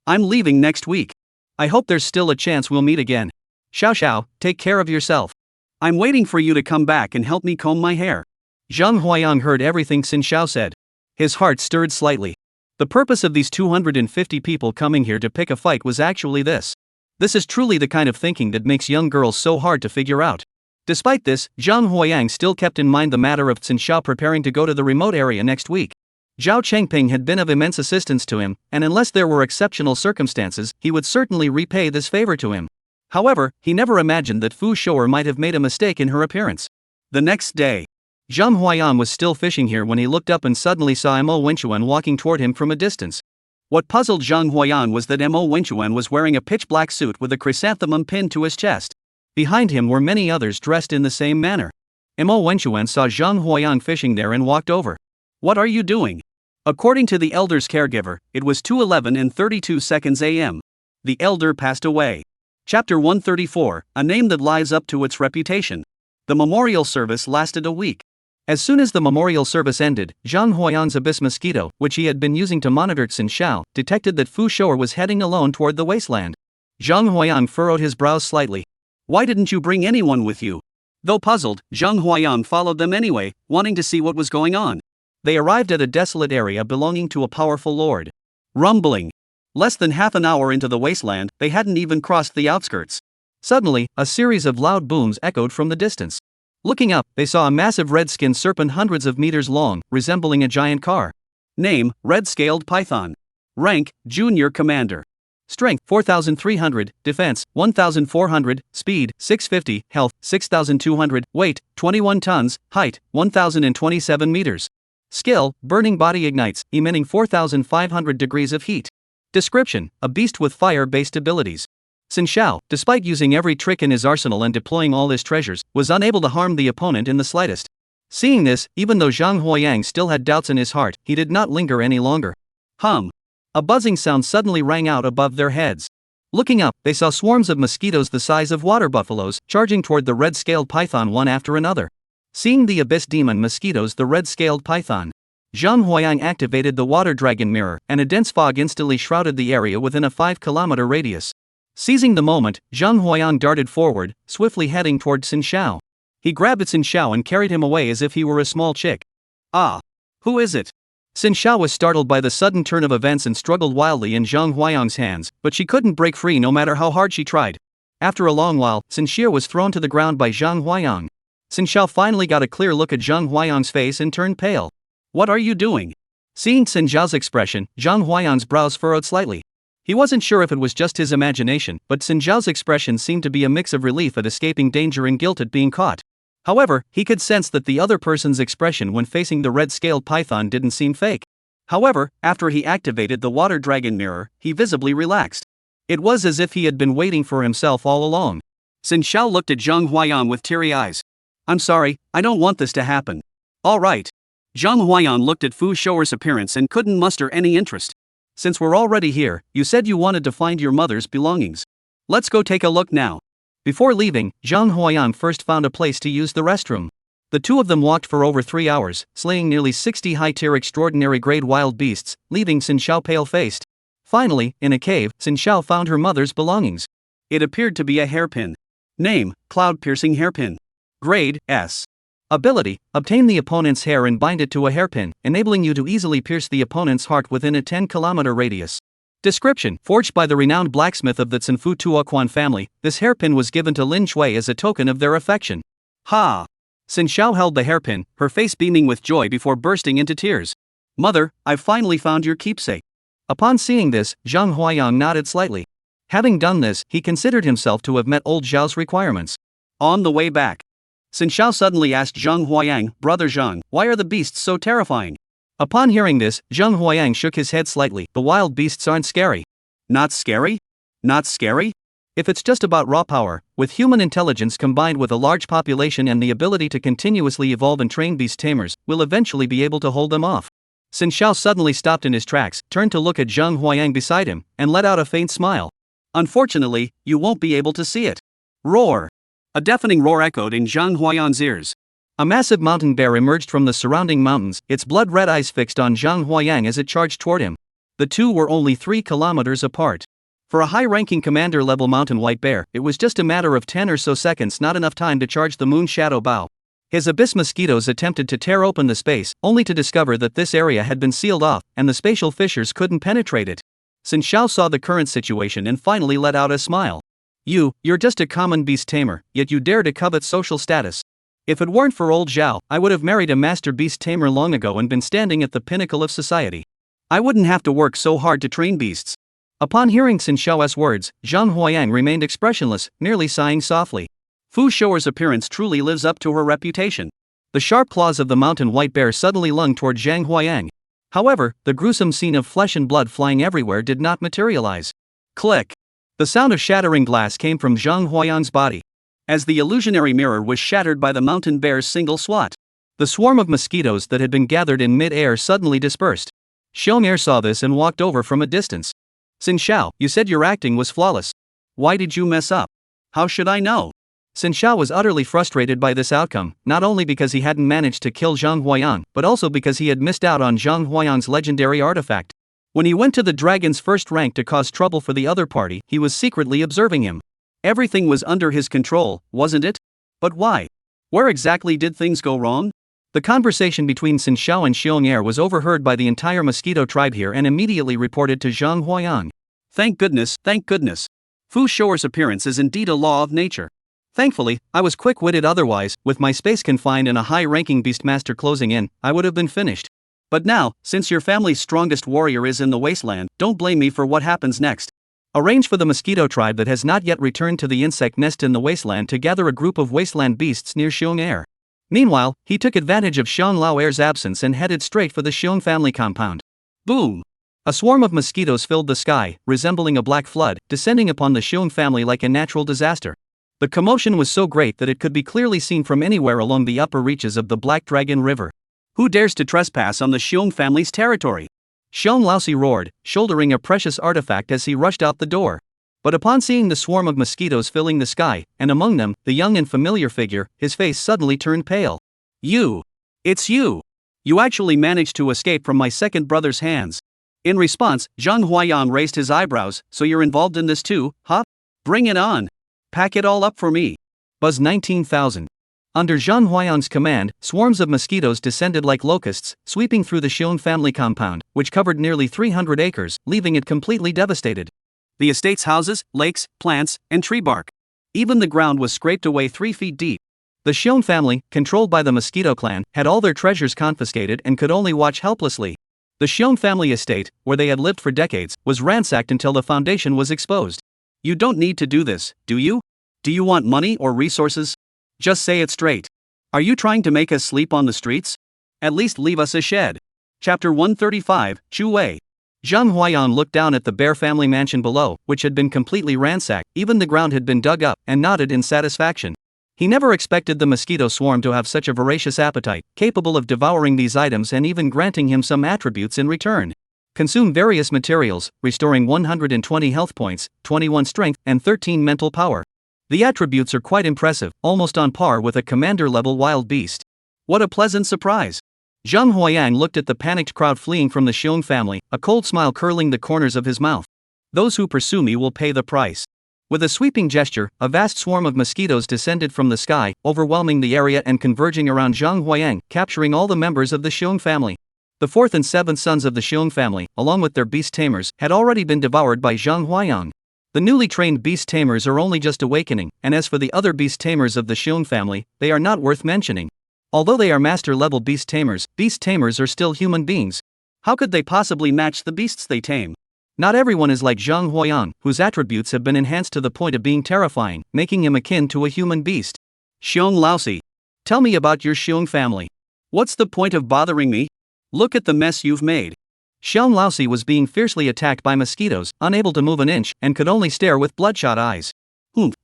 I'm leaving next week. I hope there's still a chance we'll meet again. Xiao, take care of yourself. I'm waiting for you to come back and help me comb my hair. Zhang Huayang heard everything Xin Xiao said. His heart stirred slightly. The purpose of these 250 people coming here to pick a fight was actually this. This is truly the kind of thinking that makes young girls so hard to figure out. Despite this, Zhang Huayang still kept in mind the matter of Xin Xiao preparing to go to the remote area next week. Zhao Chengping had been of immense assistance to him, and unless there were exceptional circumstances, he would certainly repay this favor to him. However, he never imagined that Fu Shou'er might have made a mistake in her appearance. The next day, Zhang Huayang was still fishing here when he looked up and suddenly saw Mo Wenchuan walking toward him from a distance. What puzzled Zhang Huayang was that Mo Wenchuan was wearing a pitch-black suit with a chrysanthemum pinned to his chest. Behind him were many others dressed in the same manner. Mo Wenchuan saw Zhang Huayang fishing there and walked over. What are you doing? According to the elder's caregiver, it was 2:11 and 32 seconds a.m. The elder passed away. Chapter 134, a name that lives up to its reputation. The memorial service lasted a week. As soon as the memorial service ended, Zhang Huayang's abyss mosquito, which he had been using to monitor Xin Xiao, detected that Fu Shou'er was heading alone toward the wasteland. Zhang Huayang furrowed his brows slightly. Why didn't you bring anyone with you? Though puzzled, Zhang Huayang followed them anyway, wanting to see what was going on. They arrived at a desolate area belonging to a powerful lord. Rumbling. Less than half an hour into the wasteland, they hadn't even crossed the outskirts. Suddenly, a series of loud booms echoed from the distance. Looking up, they saw a massive red-skinned serpent hundreds of meters long, resembling a giant car. Name, Red-Scaled Python. Rank, Junior Commander. Strength, 4,300, Defense, 1,400, Speed, 650, Health, 6,200, Weight, 21 tons, Height, 1,027 meters. Skill, Burning Body Ignites, emitting 4,500 degrees of heat. Description, a beast with fire-based abilities. Xin Xiao, despite using every trick in his arsenal and deploying all his treasures, was unable to harm the opponent in the slightest. Seeing this, even though Zhang Huayang still had doubts in his heart, he did not linger any longer. Hum. A buzzing sound suddenly rang out above their heads. Looking up, they saw swarms of mosquitoes the size of water buffaloes, charging toward the red-scaled python one after another. Seeing the abyss demon mosquitoes, the red-scaled python, Zhang Huayang activated the water dragon mirror, and a dense fog instantly shrouded the area within a 5-kilometer radius. Seizing the moment, Zhang Huayang darted forward, swiftly heading toward Xin Xiao. He grabbed Xin Xiao and carried him away as if he were a small chick. Ah! Who is it? Xin Xiao was startled by the sudden turn of events and struggled wildly in Zhang Huayang's hands, but she couldn't break free no matter how hard she tried. After a long while, Xin Xiao was thrown to the ground by Zhang Huayang. Xin Xiao finally got a clear look at Zhang Huayang's face and turned pale. What are you doing? Seeing Xin Xiao's expression, Zhang Huayang's brows furrowed slightly. He wasn't sure if it was just his imagination, but Xin Xiao's expression seemed to be a mix of relief at escaping danger and guilt at being caught. However, he could sense that the other person's expression when facing the red-scaled python didn't seem fake. However, after he activated the water dragon mirror, he visibly relaxed. It was as if he had been waiting for himself all along. Xin Xiao looked at Zhang Huayang with teary eyes. I'm sorry, I don't want this to happen. All right. Zhang Huayang looked at Fu Shouer's appearance and couldn't muster any interest. Since we're already here, you said you wanted to find your mother's belongings. Let's go take a look now. Before leaving, Zhang Huayang first found a place to use the restroom. The two of them walked for over 3 hours, slaying nearly 60 high-tier extraordinary-grade wild beasts, leaving Xin Xiao pale-faced. Finally, in a cave, Xin Xiao found her mother's belongings. It appeared to be a hairpin. Name: Cloud-piercing hairpin. Grade: S. Ability: obtain the opponent's hair and bind it to a hairpin, enabling you to easily pierce the opponent's heart within a 10-kilometer radius. Description: forged by the renowned blacksmith of the Tsinfu Tuoquan family, this hairpin was given to Lin Shui as a token of their affection. Ha! Xin Xiao held the hairpin, her face beaming with joy before bursting into tears. Mother, I've finally found your keepsake. Upon seeing this, Zhang Huayang nodded slightly. Having done this, he considered himself to have met old Zhao's requirements. On the way back, Xin Xiao suddenly asked Zhang Huayang, Brother Zhang, why are the beasts so terrifying? Upon hearing this, Zhang Huayang shook his head slightly. The wild beasts aren't scary. Not scary? Not scary? If it's just about raw power, with human intelligence combined with a large population and the ability to continuously evolve and train beast tamers, we'll eventually be able to hold them off. Xin Xiao suddenly stopped in his tracks, turned to look at Zhang Huayang beside him, and let out a faint smile. Unfortunately, you won't be able to see it. Roar! A deafening roar echoed in Zhang Huayang's ears. A massive mountain bear emerged from the surrounding mountains, its blood-red eyes fixed on Zhang Huayang as it charged toward him. The two were only 3 kilometers apart. For a high-ranking commander-level mountain white bear, it was just a matter of 10 or so seconds, not enough time to charge the moon shadow bow. His abyss mosquitoes attempted to tear open the space, only to discover that this area had been sealed off, and the spatial fissures couldn't penetrate it. Xin Xiao saw the current situation and finally let out a smile. You're just a common beast tamer, yet you dare to covet social status. If it weren't for old Zhao, I would have married a master beast tamer long ago and been standing at the pinnacle of society. I wouldn't have to work so hard to train beasts. Upon hearing Xin Xiao's words, Zhang Huayang remained expressionless, nearly sighing softly. Fu Shouer's appearance truly lives up to her reputation. The sharp claws of the mountain white bear suddenly lunged toward Zhang Huayang. However, the gruesome scene of flesh and blood flying everywhere did not materialize. Click! The sound of shattering glass came from Zhang Huayang's body. As the illusionary mirror was shattered by the mountain bear's single swat, the swarm of mosquitoes that had been gathered in mid-air suddenly dispersed. Xiong'er saw this and walked over from a distance. Xin Xiao, you said your acting was flawless. Why did you mess up? How should I know? Xin Xiao was utterly frustrated by this outcome, not only because he hadn't managed to kill Zhang Huayang, but also because he had missed out on Zhang Huayang's legendary artifact. When he went to the dragon's first rank to cause trouble for the other party, he was secretly observing him. Everything was under his control, wasn't it? But why? Where exactly did things go wrong? The conversation between Xin Xiao and Xiong'er was overheard by the entire mosquito tribe here and immediately reported to Zhang Huayang. Thank goodness, thank goodness. Fu Shouer's appearance is indeed a law of nature. Thankfully, I was quick-witted, otherwise, with my space confined and a high-ranking beastmaster closing in, I would have been finished. But now, since your family's strongest warrior is in the Wasteland, don't blame me for what happens next. Arrange for the mosquito tribe that has not yet returned to the insect nest in the Wasteland to gather a group of wasteland beasts near Xiong'er. Meanwhile, he took advantage of Xiong Laoer's absence and headed straight for the Xiong family compound. Boom! A swarm of mosquitoes filled the sky, resembling a black flood, descending upon the Xiong family like a natural disaster. The commotion was so great that it could be clearly seen from anywhere along the upper reaches of the Black Dragon River. Who dares to trespass on the Xiong family's territory? Xiong Laosi roared, shouldering a precious artifact as he rushed out the door. But upon seeing the swarm of mosquitoes filling the sky, and among them, the young and familiar figure, his face suddenly turned pale. You! It's you! You actually managed to escape from my second brother's hands. In response, Zhang Huayang raised his eyebrows. So you're involved in this too, huh? Bring it on! Pack it all up for me. Buzz 19,000. Under Zhang Huayang's command, swarms of mosquitoes descended like locusts, sweeping through the Xiong family compound, which covered nearly 300 acres, leaving it completely devastated. The estate's houses, lakes, plants, and tree bark. Even the ground was scraped away 3 feet deep. The Xiong family, controlled by the Mosquito clan, had all their treasures confiscated and could only watch helplessly. The Xiong family estate, where they had lived for decades, was ransacked until the foundation was exposed. You don't need to do this, do you? Do you want money or resources? Just say it straight. Are you trying to make us sleep on the streets? At least leave us a shed. Chapter 135, Chu Wei. Zhang Huayan looked down at the Bear family mansion below, which had been completely ransacked, even the ground had been dug up, and nodded in satisfaction. He never expected the mosquito swarm to have such a voracious appetite, capable of devouring these items and even granting him some attributes in return. Consume various materials, restoring 120 health points, 21 strength, and 13 mental power. The attributes are quite impressive, almost on par with a commander-level wild beast. What a pleasant surprise! Zhang Huayang looked at the panicked crowd fleeing from the Xiong family, a cold smile curling the corners of his mouth. Those who pursue me will pay the price. With a sweeping gesture, a vast swarm of mosquitoes descended from the sky, overwhelming the area and converging around Zhang Huayang, capturing all the members of the Xiong family. The 4th and 7th sons of the Xiong family, along with their beast tamers, had already been devoured by Zhang Huayang. The newly trained beast tamers are only just awakening, and as for the other beast tamers of the Xiong family, they are not worth mentioning. Although they are master-level beast tamers are still human beings. How could they possibly match the beasts they tame? Not everyone is like Zhang Huayang, whose attributes have been enhanced to the point of being terrifying, making him akin to a human beast. Xiong Laosi. Tell me about your Xiong family. What's the point of bothering me? Look at the mess you've made. Xiong Laosi was being fiercely attacked by mosquitoes, unable to move an inch, and could only stare with bloodshot eyes.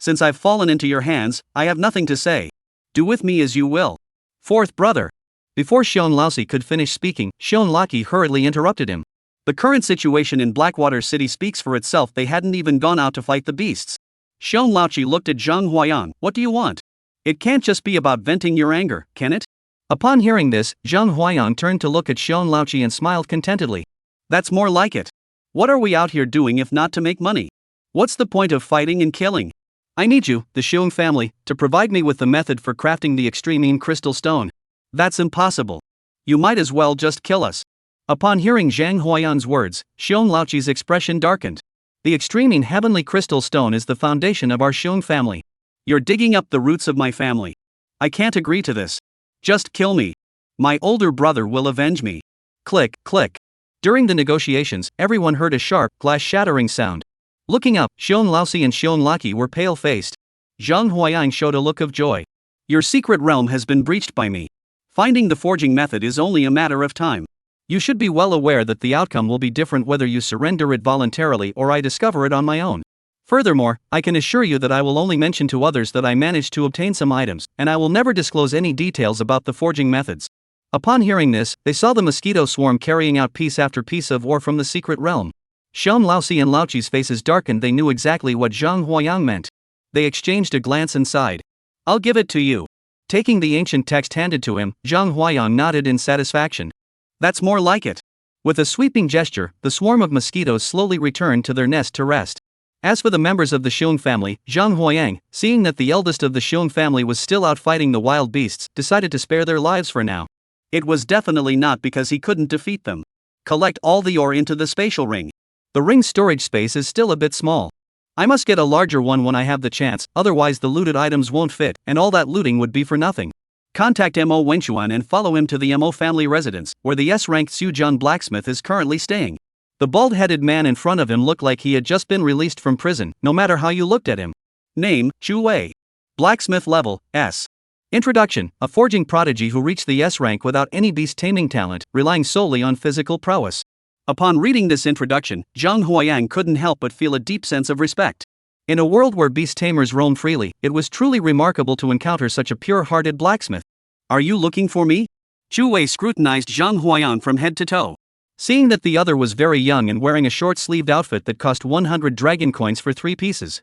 Since I've fallen into your hands, I have nothing to say. Do with me as you will. 4th brother. Before Xiong Laosi could finish speaking, Xiong Laki hurriedly interrupted him. The current situation in Blackwater City speaks for itself. They hadn't even gone out to fight the beasts. Xiong Laoqi looked at Zhang Huayang. What do you want? It can't just be about venting your anger, can it? Upon hearing this, Zhang Huayang turned to look at Xiong Laoqi and smiled contentedly. That's more like it. What are we out here doing if not to make money? What's the point of fighting and killing? I need you, the Xiong family, to provide me with the method for crafting the extreme crystal stone. That's impossible. You might as well just kill us. Upon hearing Zhang Huayan's words, Xiong Laoqi's expression darkened. The extreme heavenly crystal stone is the foundation of our Xiong family. You're digging up the roots of my family. I can't agree to this. Just kill me. My older brother will avenge me. Click, click. During the negotiations, everyone heard a sharp, glass-shattering sound. Looking up, Xiong Laosi and Xiong Laki were pale-faced. Zhang Huayang showed a look of joy. Your secret realm has been breached by me. Finding the forging method is only a matter of time. You should be well aware that the outcome will be different whether you surrender it voluntarily or I discover it on my own. Furthermore, I can assure you that I will only mention to others that I managed to obtain some items, and I will never disclose any details about the forging methods. Upon hearing this, they saw the mosquito swarm carrying out piece after piece of ore from the secret realm. Xiong Laosi and Laoqi's faces darkened. They knew exactly what Zhang Huayang meant. They exchanged a glance and sighed. I'll give it to you. Taking the ancient text handed to him, Zhang Huayang nodded in satisfaction. That's more like it. With a sweeping gesture, the swarm of mosquitoes slowly returned to their nest to rest. As for the members of the Xiong family, Zhang Huayang, seeing that the eldest of the Xiong family was still out fighting the wild beasts, decided to spare their lives for now. It was definitely not because he couldn't defeat them. Collect all the ore into the spatial ring. The ring's storage space is still a bit small. I must get a larger one when I have the chance, otherwise the looted items won't fit, and all that looting would be for nothing. Contact Mo Wenchuan and follow him to the Mo family residence, where the S-ranked Suzhou blacksmith is currently staying. The bald-headed man in front of him looked like he had just been released from prison, no matter how you looked at him. Name, Chu Wei. Blacksmith level, S. Introduction, a forging prodigy who reached the S rank without any beast taming talent, relying solely on physical prowess. Upon reading this introduction, Zhang Huayang couldn't help but feel a deep sense of respect. In a world where beast tamers roam freely, it was truly remarkable to encounter such a pure-hearted blacksmith. Are you looking for me? Chu Wei scrutinized Zhang Huayang from head to toe. seeing that the other was very young and wearing a short-sleeved outfit that cost 100 dragon coins for 3 pieces.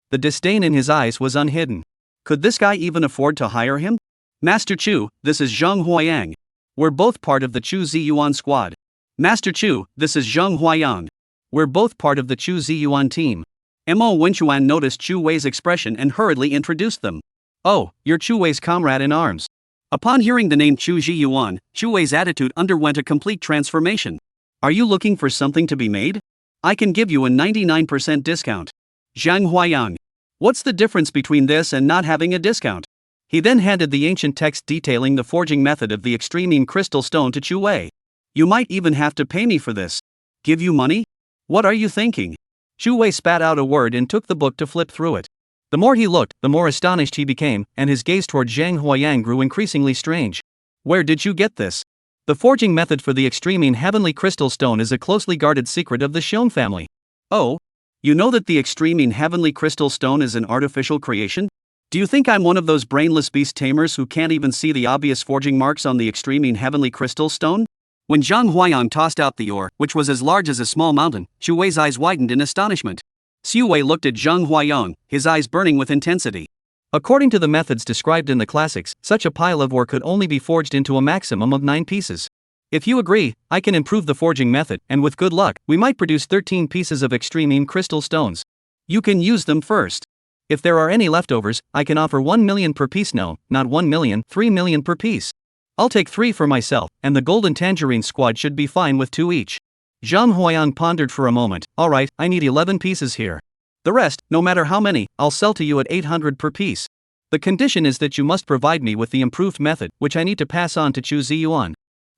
The disdain in his eyes was unhidden. Could this guy even afford to hire him? Master Chu, this is Zhang Huayang. We're both part of the Chu Ziyuan squad. Master Chu, this is Zhang Huayang. We're both part of the Chu Ziyuan team. Mo Wenchuan noticed Chu Wei's expression and hurriedly introduced them. Oh, you're Chu Wei's comrade in arms. Upon hearing the name Chu Ziyuan, Chu Wei's attitude underwent a complete transformation. Are you looking for something to be made? I can give you a 99% discount. Zhang Huayang. What's the difference between this and not having a discount? He then handed the ancient text detailing the forging method of the extremine crystal stone to Chu Wei. You might even have to pay me for this. Give you money? What are you thinking? Chu Wei spat out a word and took the book to flip through it. The more he looked, the more astonished he became, and his gaze toward Zhang Huayang grew increasingly strange. Where did you get this? The forging method for the extremine heavenly crystal stone is a closely guarded secret of the Xiong family. Oh? You know that the extremine heavenly crystal stone is an artificial creation? Do you think I'm one of those brainless beast tamers who can't even see the obvious forging marks on the extremine heavenly crystal stone? When Zhang Huayang tossed out the ore, which was as large as a small mountain, Chu Wei's eyes widened in astonishment. Xu Wei looked at Zhang Huayang, his eyes burning with intensity. According to the methods described in the classics, such a pile of ore could only be forged into a maximum of 9 pieces. If you agree, I can improve the forging method, and with good luck, we might produce 13 pieces of extremine crystal stones. You can use them first. If there are any leftovers, I can offer 1 million per piece. No, not 1 million, 3 million per piece. I'll take 3 for myself, and the Golden Tangerine squad should be fine with 2 each. Zhang Huayang pondered for a moment. Alright, I need 11 pieces here. The rest, no matter how many, I'll sell to you at 800 per piece. The condition is that you must provide me with the improved method, which I need to pass on to Chu Ziyuan.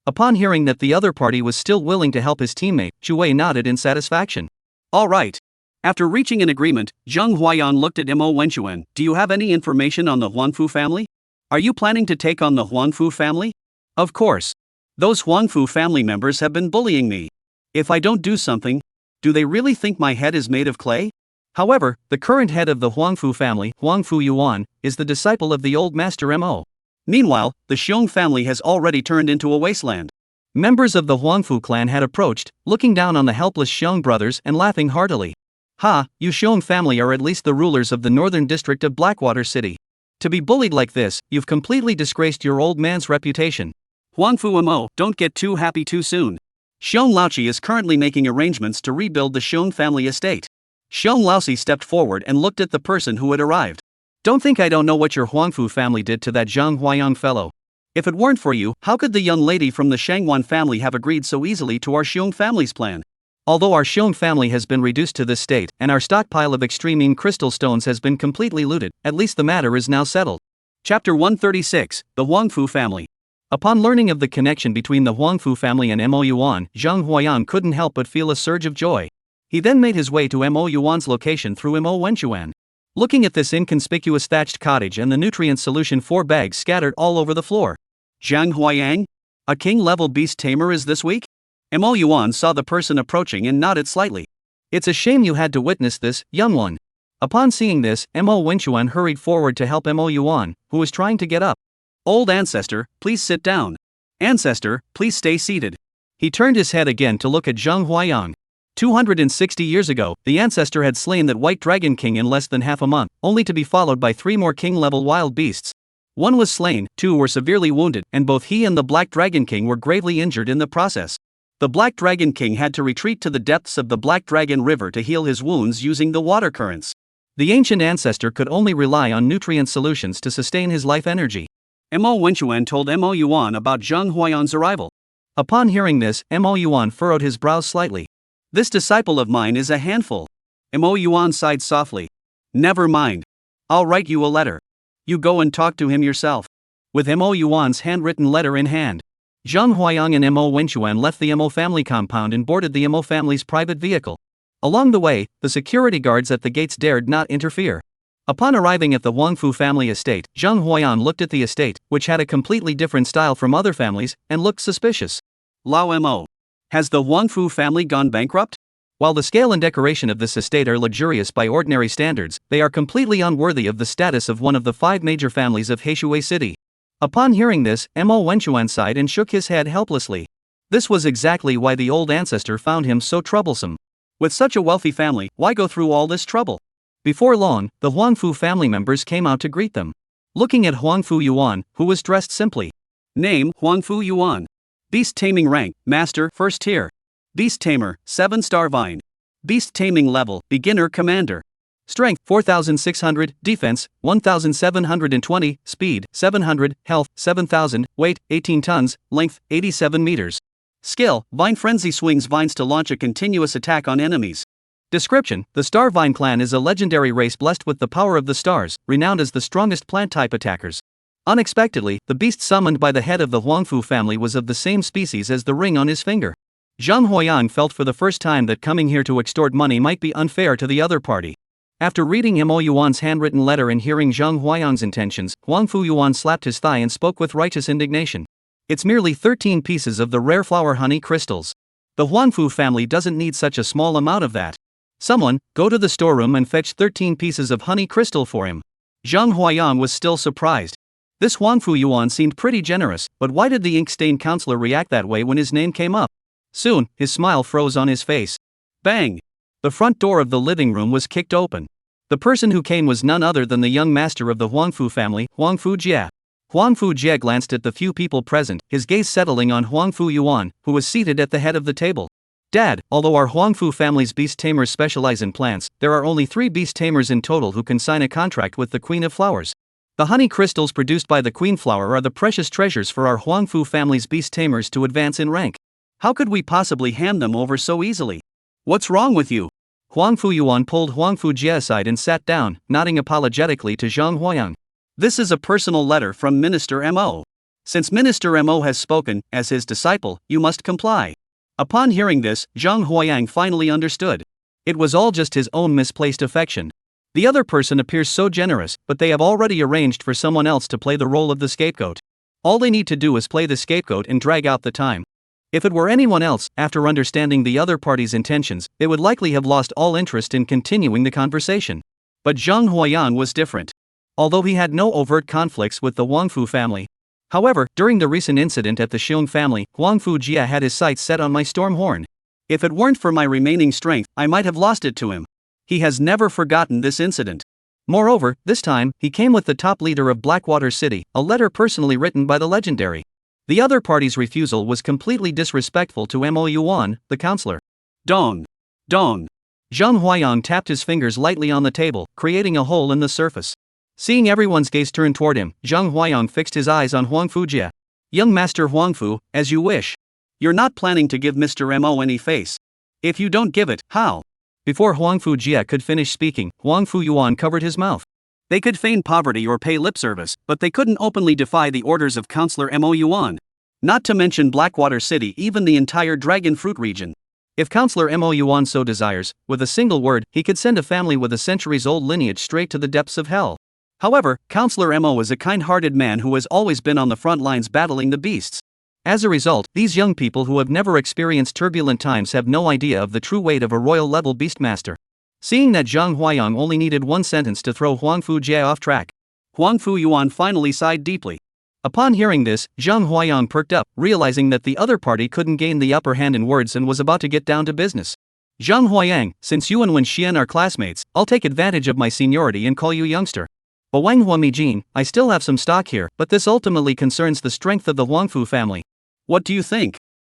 Upon hearing that the other party was still willing to help his teammate, Chu Wei nodded in satisfaction. Alright. After reaching an agreement, Zhang Huayang looked at Mo Wenchuan. Do you have any information on the Huangfu family? Are you planning to take on the Huangfu family? Of course. Those Huangfu family members have been bullying me. If I don't do something, do they really think my head is made of clay? However, the current head of the Huangfu family, Huangfu Yuan, is the disciple of the old master Mo. Meanwhile, the Xiong family has already turned into a wasteland. Members of the Huangfu clan had approached, looking down on the helpless Xiong brothers and laughing heartily. Ha, you Xiong family are at least the rulers of the northern district of Blackwater City. To be bullied like this, you've completely disgraced your old man's reputation. Huangfu Mo, don't get too happy too soon. Xiong Laoqi is currently making arrangements to rebuild the Xiong family estate. Xiong Laoxi stepped forward and looked at the person who had arrived. Don't think I don't know what your Huangfu family did to that Zhang Huayang fellow. If it weren't for you, how could the young lady from the Shangwan family have agreed so easily to our Xiong family's plan? Although our Xiong family has been reduced to this state, and our stockpile of extremine crystal stones has been completely looted, at least the matter is now settled. Chapter 136, The Huangfu Family. Upon learning of the connection between the Huangfu family and Mo Yuan, Zhang Huayang couldn't help but feel a surge of joy. He then made his way to Mo Yuan's location through Mo Wenchuan. Looking at this inconspicuous thatched cottage and the nutrient solution 4 bags scattered all over the floor. Zhang Huayang? A king-level beast tamer is this week? Mo Yuan saw the person approaching and nodded slightly. It's a shame you had to witness this, young one. Upon seeing this, Mo Wenchuan hurried forward to help Mo Yuan, who was trying to get up. Old ancestor, please sit down. Ancestor, please stay seated. He turned his head again to look at Zhang Huayang. 260 years ago, the ancestor had slain that white dragon king in less than half a month, only to be followed by 3 more king-level wild beasts. 1 was slain, 2 were severely wounded, and both he and the black dragon king were gravely injured in the process. The black dragon king had to retreat to the depths of the Black Dragon River to heal his wounds using the water currents. The ancient ancestor could only rely on nutrient solutions to sustain his life energy. Mo Wenchuan told Mo Yuan about Zhang Huayang's arrival. Upon hearing this, Mo Yuan furrowed his brows slightly. This disciple of mine is a handful. Mo Yuan sighed softly. Never mind. I'll write you a letter. You go and talk to him yourself. With Mo Yuan's handwritten letter in hand, Zhang Huayang and Mo Wenchuan left the Mo family compound and boarded the Mo family's private vehicle. Along the way, the security guards at the gates dared not interfere. Upon arriving at the Huangfu family estate, Zhang Huayang looked at the estate, which had a completely different style from other families, and looked suspicious. Lao Mo. Has the Huangfu family gone bankrupt? While the scale and decoration of this estate are luxurious by ordinary standards, they are completely unworthy of the status of one of the 5 major families of Heishui City. Upon hearing this, Mo Wenchuan sighed and shook his head helplessly. This was exactly why the old ancestor found him so troublesome. With such a wealthy family, why go through all this trouble? Before long, the Huangfu family members came out to greet them. Looking at Huangfu Yuan, who was dressed simply. Name: Huangfu Yuan. Beast taming rank: Master, 1st tier. Beast tamer, 7-star vine. Beast taming level: Beginner Commander. Strength: 4600, Defense: 1720, Speed: 700, Health: 7000, Weight: 18 tons, Length: 87 meters. Skill: Vine Frenzy swings vines to launch a continuous attack on enemies. Description: The Star Vine clan is a legendary race blessed with the power of the stars, renowned as the strongest plant-type attackers. Unexpectedly, the beast summoned by the head of the Huangfu family was of the same species as the ring on his finger. Zhang Huayang felt for the first time that coming here to extort money might be unfair to the other party. After reading Mo Yuan's handwritten letter and hearing Zhang Huayang's intentions, Huangfu Yuan slapped his thigh and spoke with righteous indignation. It's merely 13 pieces of the rare flower honey crystals. The Huangfu family doesn't need such a small amount of that. Someone, go to the storeroom and fetch 13 pieces of honey crystal for him. Zhang Huayang was still surprised. This Huangfu Yuan seemed pretty generous, but why did the ink-stained counselor react that way when his name came up? Soon, his smile froze on his face. Bang! The front door of the living room was kicked open. The person who came was none other than the young master of the Huangfu family, Huangfu Jie. Huangfu Jie glanced at the few people present, his gaze settling on Huangfu Yuan, who was seated at the head of the table. Dad, although our Huangfu family's beast tamers specialize in plants, there are only 3 beast tamers in total who can sign a contract with the Queen of Flowers. The honey crystals produced by the Queen Flower are the precious treasures for our Huangfu family's beast tamers to advance in rank. How could we possibly hand them over so easily? What's wrong with you? Huangfu Yuan pulled Huangfu Jie aside and sat down, nodding apologetically to Zhang Huayang. This is a personal letter from Minister Mo. Since Minister Mo has spoken, as his disciple, you must comply. Upon hearing this, Zhang Huayang finally understood. It was all just his own misplaced affection. The other person appears so generous, but they have already arranged for someone else to play the role of the scapegoat. All they need to do is play the scapegoat and drag out the time. If it were anyone else, after understanding the other party's intentions, they would likely have lost all interest in continuing the conversation. But Zhang Huayang was different. Although he had no overt conflicts with the Huangfu family. However, during the recent incident at the Xiong family, Huangfu Jie had his sights set on my storm horn. If it weren't for my remaining strength, I might have lost it to him. He has never forgotten this incident. Moreover, this time, he came with the top leader of Blackwater City, a letter personally written by the legendary. The other party's refusal was completely disrespectful to Mo Yuan, the counselor. Dong! Dong! Zhang Huayang tapped his fingers lightly on the table, creating a hole in the surface. Seeing everyone's gaze turn toward him, Zhang Huayang fixed his eyes on Huangfu Jie. Young Master Huangfu, as you wish. You're not planning to give Mr. Mo any face. If you don't give it, how? Before Huangfu Jie could finish speaking, Huangfu Yuan covered his mouth. They could feign poverty or pay lip service, but they couldn't openly defy the orders of Counselor Mo Yuan. Not to mention Blackwater City, even the entire Dragon Fruit region. If Counselor Mo Yuan so desires, with a single word, he could send a family with a centuries-old lineage straight to the depths of hell. However, Counselor Mo is a kind-hearted man who has always been on the front lines battling the beasts. As a result, these young people who have never experienced turbulent times have no idea of the true weight of a royal-level beastmaster. Seeing that Zhang Huayang only needed one sentence to throw Huangfu Jie off track, Huangfu Yuan finally sighed deeply. Upon hearing this, Zhang Huayang perked up, realizing that the other party couldn't gain the upper hand in words and was about to get down to business. Zhang Huayang, since you and Wen Xian are classmates, I'll take advantage of my seniority and call you youngster. But Wang Hua Mijin, I still have some stock here, but this ultimately concerns the strength of the Huangfu family. What do you think?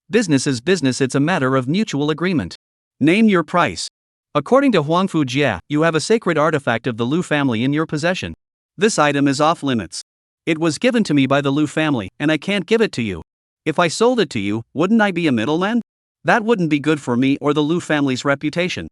Business is business, it's a matter of mutual agreement. Name your price. According to Huangfu Jie, you have a sacred artifact of the Lu family in your possession. This item is off limits. It was given to me by the Lu family, and I can't give it to you. If I sold it to you, wouldn't I be a middleman? That wouldn't be good for me or the Lu family's reputation.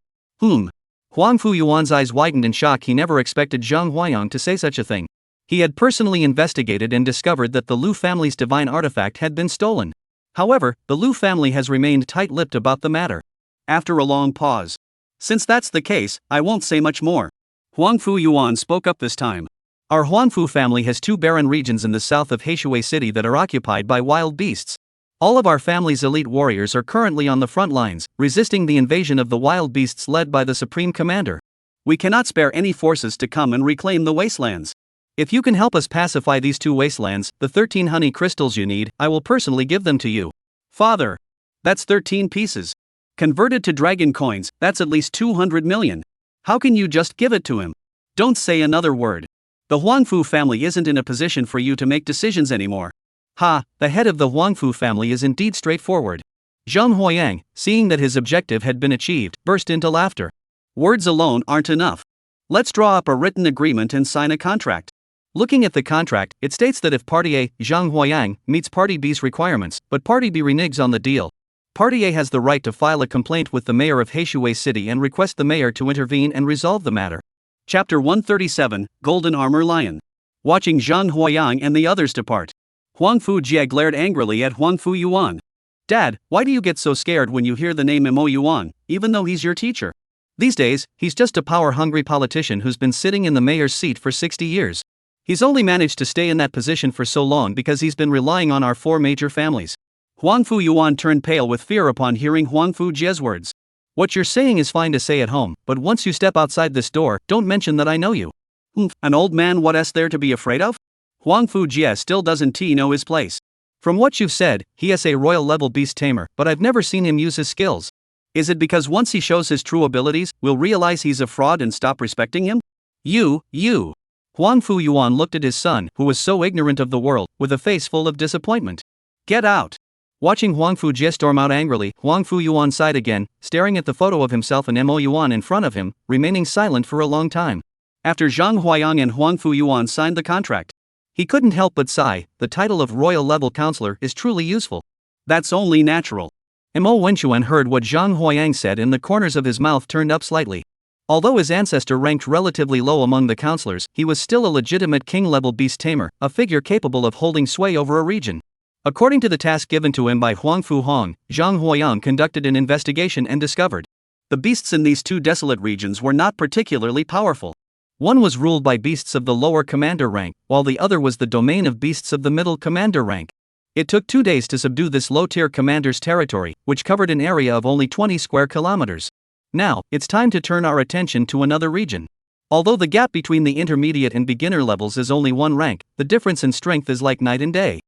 Huangfu Yuan's eyes widened in shock. He never expected Zhang Huayang to say such a thing. He had personally investigated and discovered that the Lu family's divine artifact had been stolen. However, the Lu family has remained tight-lipped about the matter. After a long pause. Since that's the case, I won't say much more. Huangfu Yuan spoke up this time. Our Huangfu family has 2 barren regions in the south of Heishui City that are occupied by wild beasts. All of our family's elite warriors are currently on the front lines, resisting the invasion of the wild beasts led by the Supreme Commander. We cannot spare any forces to come and reclaim the wastelands. If you can help us pacify these 2 wastelands, the 13 honey crystals you need, I will personally give them to you. Father! That's 13 pieces. Converted to dragon coins, that's at least 200 million. How can you just give it to him? Don't say another word. The Huangfu family isn't in a position for you to make decisions anymore. Ha, the head of the Huangfu family is indeed straightforward. Zhang Huayang, seeing that his objective had been achieved, burst into laughter. Words alone aren't enough. Let's draw up a written agreement and sign a contract. Looking at the contract, it states that if Party A, Zhang Huayang, meets Party B's requirements, but Party B reneges on the deal, Party A has the right to file a complaint with the mayor of Heishui City and request the mayor to intervene and resolve the matter. Chapter 137, Golden Armor Lion. Watching Zhang Huayang and the others depart, Huangfu Jie glared angrily at Huangfu Yuan. Dad, why do you get so scared when you hear the name Mo Yuan, even though he's your teacher? These days, he's just a power-hungry politician who's been sitting in the mayor's seat for 60 years. He's only managed to stay in that position for so long because he's been relying on our 4 major families. Huangfu Yuan turned pale with fear upon hearing Huangfu Jie's words. What you're saying is fine to say at home, but once you step outside this door, don't mention that I know you. An old man, what is there to be afraid of? Huangfu Jie still doesn't know his place. From what you've said, he is a royal level beast tamer, but I've never seen him use his skills. Is it because once he shows his true abilities, we'll realize he's a fraud and stop respecting him? You. Huangfu Yuan looked at his son, who was so ignorant of the world, with a face full of disappointment. Get out! Watching Huangfu Jie storm out angrily, Huangfu Yuan sighed again, staring at the photo of himself and Mo Yuan in front of him, remaining silent for a long time. After Zhang Huayang and Huangfu Yuan signed the contract, he couldn't help but sigh. The title of royal level counselor is truly useful. That's only natural. Mo Wenchuan heard what Zhang Huayang said and the corners of his mouth turned up slightly. Although his ancestor ranked relatively low among the counselors, he was still a legitimate king-level beast tamer, a figure capable of holding sway over a region. According to the task given to him by Huangfu Hong, Zhang Huayang conducted an investigation and discovered the beasts in these 2 desolate regions were not particularly powerful. One was ruled by beasts of the lower commander rank, while the other was the domain of beasts of the middle commander rank. It took 2 days to subdue this low-tier commander's territory, which covered an area of only 20 square kilometers. Now, it's time to turn our attention to another region. Although the gap between the intermediate and beginner levels is only 1 rank, the difference in strength is like night and day.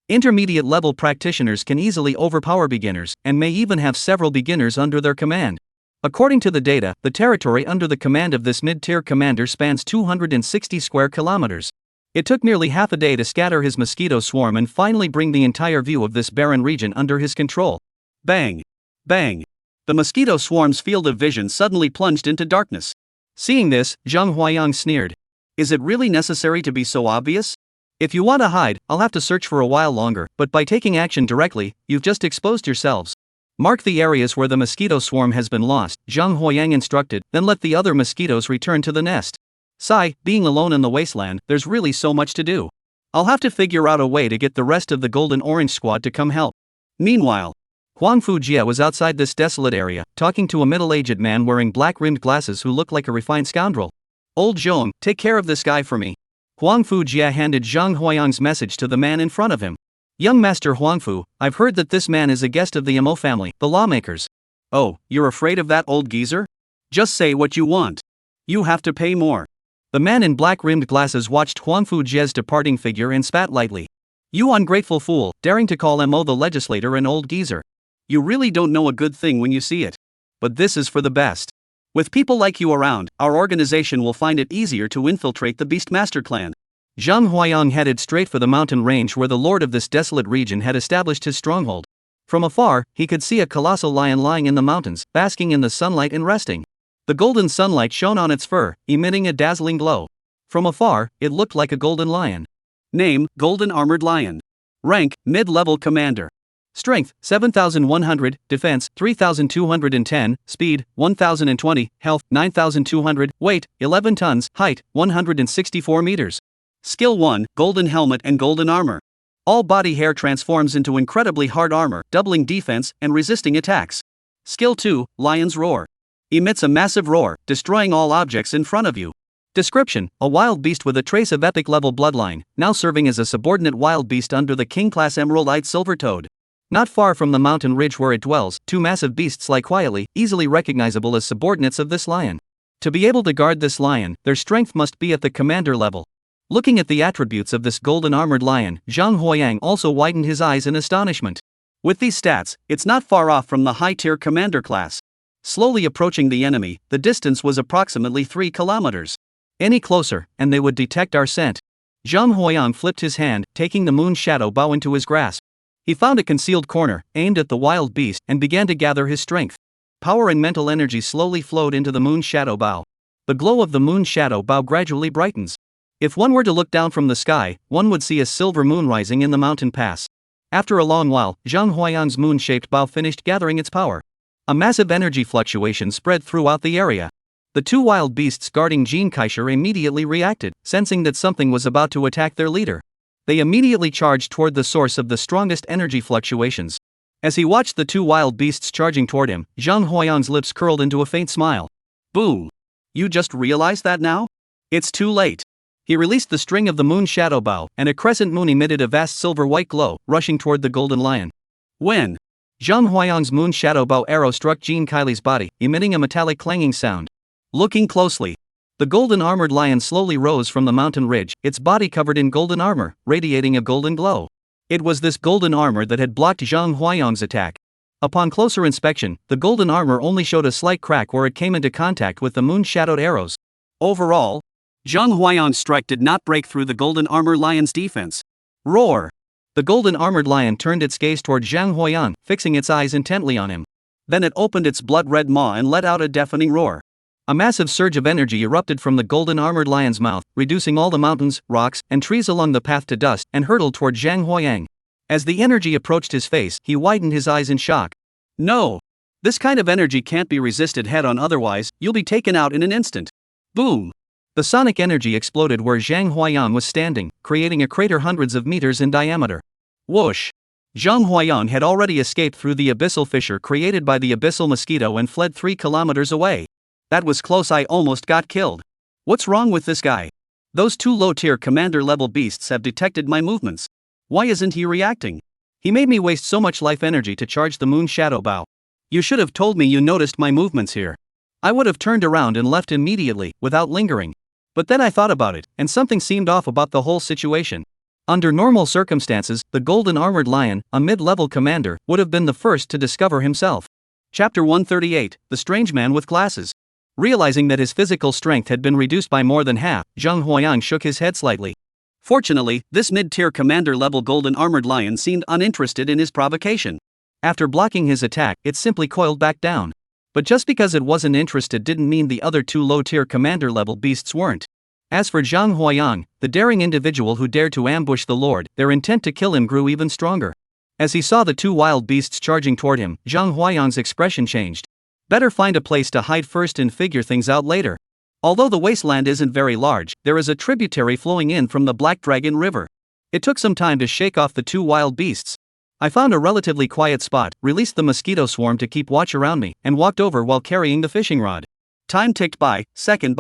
Intermediate level practitioners can easily overpower beginners, and may even have several beginners under their command. According to the data, the territory under the command of this mid-tier commander spans 260 square kilometers. It took nearly half a day to scatter his mosquito swarm and finally bring the entire view of this barren region under his control. Bang! Bang! The mosquito swarm's field of vision suddenly plunged into darkness. Seeing this, Zhang Huayang sneered. Is it really necessary to be so obvious? If you want to hide, I'll have to search for a while longer, but by taking action directly, you've just exposed yourselves. Mark the areas where the mosquito swarm has been lost, Zhang Huayang instructed, then let the other mosquitoes return to the nest. Sigh, being alone in the wasteland, there's really so much to do. I'll have to figure out a way to get the rest of the Golden Orange Squad to come help. Meanwhile, Huangfu Jie was outside this desolate area, talking to a middle-aged man wearing black-rimmed glasses who looked like a refined scoundrel. Old Zhong, take care of this guy for me. Huangfu Jie handed Zhang Huayang's message to the man in front of him. Young Master Huangfu, I've heard that this man is a guest of the Mo family, the lawmakers. Oh, you're afraid of that old geezer? Just say what you want. You have to pay more. The man in black-rimmed glasses watched Huangfu Jie's departing figure and spat lightly. You ungrateful fool, daring to call Mo the legislator an old geezer. You really don't know a good thing when you see it. But this is for the best. With people like you around, our organization will find it easier to infiltrate the Beastmaster clan. Zhang Huayang headed straight for the mountain range where the lord of this desolate region had established his stronghold. From afar, he could see a colossal lion lying in the mountains, basking in the sunlight and resting. The golden sunlight shone on its fur, emitting a dazzling glow. From afar, it looked like a golden lion. Name, Golden Armored Lion. Rank, Mid-Level Commander. Strength, 7,100, Defense, 3,210, Speed, 1,020, Health, 9,200, Weight, 11 tons, Height, 164 meters. Skill 1, Golden Helmet and Golden Armor. All body hair transforms into incredibly hard armor, doubling defense and resisting attacks. Skill 2, Lion's Roar. Emits a massive roar, destroying all objects in front of you. Description: a wild beast with a trace of epic level bloodline, now serving as a subordinate wild beast under the king-class Emerald-eyed Silver Toad. Not far from the mountain ridge where it dwells, 2 massive beasts lie quietly, easily recognizable as subordinates of this lion. To be able to guard this lion, their strength must be at the commander level. Looking at the attributes of this golden armored lion, Zhang Huayang also widened his eyes in astonishment. With these stats, it's not far off from the high-tier commander class. Slowly approaching the enemy, the distance was approximately 3 kilometers. Any closer, and they would detect our scent. Zhang Huayang flipped his hand, taking the moon shadow bow into his grasp. He found a concealed corner, aimed at the wild beast, and began to gather his strength. Power and mental energy slowly flowed into the moon shadow bow. The glow of the moon shadow bow gradually brightens. If one were to look down from the sky, one would see a silver moon rising in the mountain pass. After a long while, Zhang Huayang's moon-shaped bow finished gathering its power. A massive energy fluctuation spread throughout the area. The two wild beasts guarding Jin Kaisha immediately reacted, sensing that something was about to attack their leader. They immediately charged toward the source of the strongest energy fluctuations. As he watched the two wild beasts charging toward him, Zhang Huayang's lips curled into a faint smile. Boom! You just realized that now? It's too late. He released the string of the moon shadow bow, and a crescent moon emitted a vast silver-white glow, rushing toward the golden lion. When Zhang Huayang's moon shadow bow arrow struck Jin Kai's body, emitting a metallic clanging sound. Looking closely, the golden armored lion slowly rose from the mountain ridge, its body covered in golden armor, radiating a golden glow. It was this golden armor that had blocked Zhang Huayang's attack. Upon closer inspection, the golden armor only showed a slight crack where it came into contact with the moon-shadowed arrows. Overall, Zhang Huayang's strike did not break through the golden armor lion's defense. Roar! The golden armored lion turned its gaze toward Zhang Huayang, fixing its eyes intently on him. Then it opened its blood-red maw and let out a deafening roar. A massive surge of energy erupted from the golden armored lion's mouth, reducing all the mountains, rocks, and trees along the path to dust, and hurtled toward Zhang Huayang. As the energy approached his face, he widened his eyes in shock. No! This kind of energy can't be resisted head-on, otherwise, you'll be taken out in an instant. Boom! The sonic energy exploded where Zhang Huayang was standing, creating a crater hundreds of meters in diameter. Whoosh! Zhang Huayang had already escaped through the abyssal fissure created by the abyssal mosquito and fled 3 kilometers away. That was close, I almost got killed. What's wrong with this guy? Those two low-tier commander-level beasts have detected my movements. Why isn't he reacting? He made me waste so much life energy to charge the moon shadow bow. You should have told me you noticed my movements here. I would have turned around and left immediately, without lingering. But then I thought about it, and something seemed off about the whole situation. Under normal circumstances, the golden armored lion, a mid-level commander, would have been the first to discover himself. Chapter 138, The Strange Man with Glasses. Realizing that his physical strength had been reduced by more than half, Zhang Huayang shook his head slightly. Fortunately, this mid-tier commander-level golden armored lion seemed uninterested in his provocation. After blocking his attack, it simply coiled back down. But just because it wasn't interested didn't mean the other two low-tier commander-level beasts weren't. As for Zhang Huayang, the daring individual who dared to ambush the Lord, their intent to kill him grew even stronger. As he saw the two wild beasts charging toward him, Zhang Huayang's expression changed. Better find a place to hide first and figure things out later. Although the wasteland isn't very large, there is a tributary flowing in from the Black Dragon River. It took some time to shake off the two wild beasts. I found a relatively quiet spot, released the mosquito swarm to keep watch around me, and walked over while carrying the fishing rod. Time ticked by second.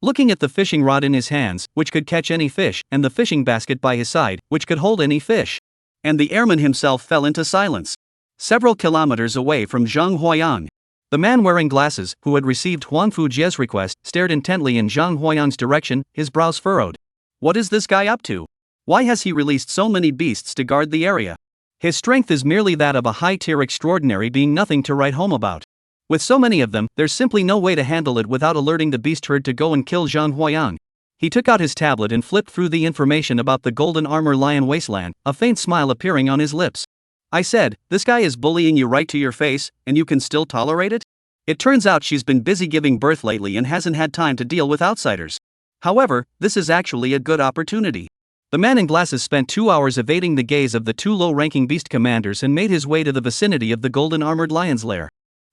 Looking at the fishing rod in his hands, which could catch any fish, and the fishing basket by his side, which could hold any fish. And the airman himself fell into silence. Several kilometers away from Zhang Huayang, the man wearing glasses, who had received Huang Fujie's request, stared intently in Zhang Huayang's direction, his brows furrowed. What is this guy up to? Why has he released so many beasts to guard the area? His strength is merely that of a high-tier extraordinary being, nothing to write home about. With so many of them, there's simply no way to handle it without alerting the beast herd to go and kill Zhang Huayang. He took out his tablet and flipped through the information about the golden armor lion Wasteland, a faint smile appearing on his lips. I said, this guy is bullying you right to your face, and you can still tolerate it? It turns out she's been busy giving birth lately and hasn't had time to deal with outsiders. However, this is actually a good opportunity. The man in glasses spent 2 hours evading the gaze of the two low-ranking beast commanders and made his way to the vicinity of the golden armored lion's lair.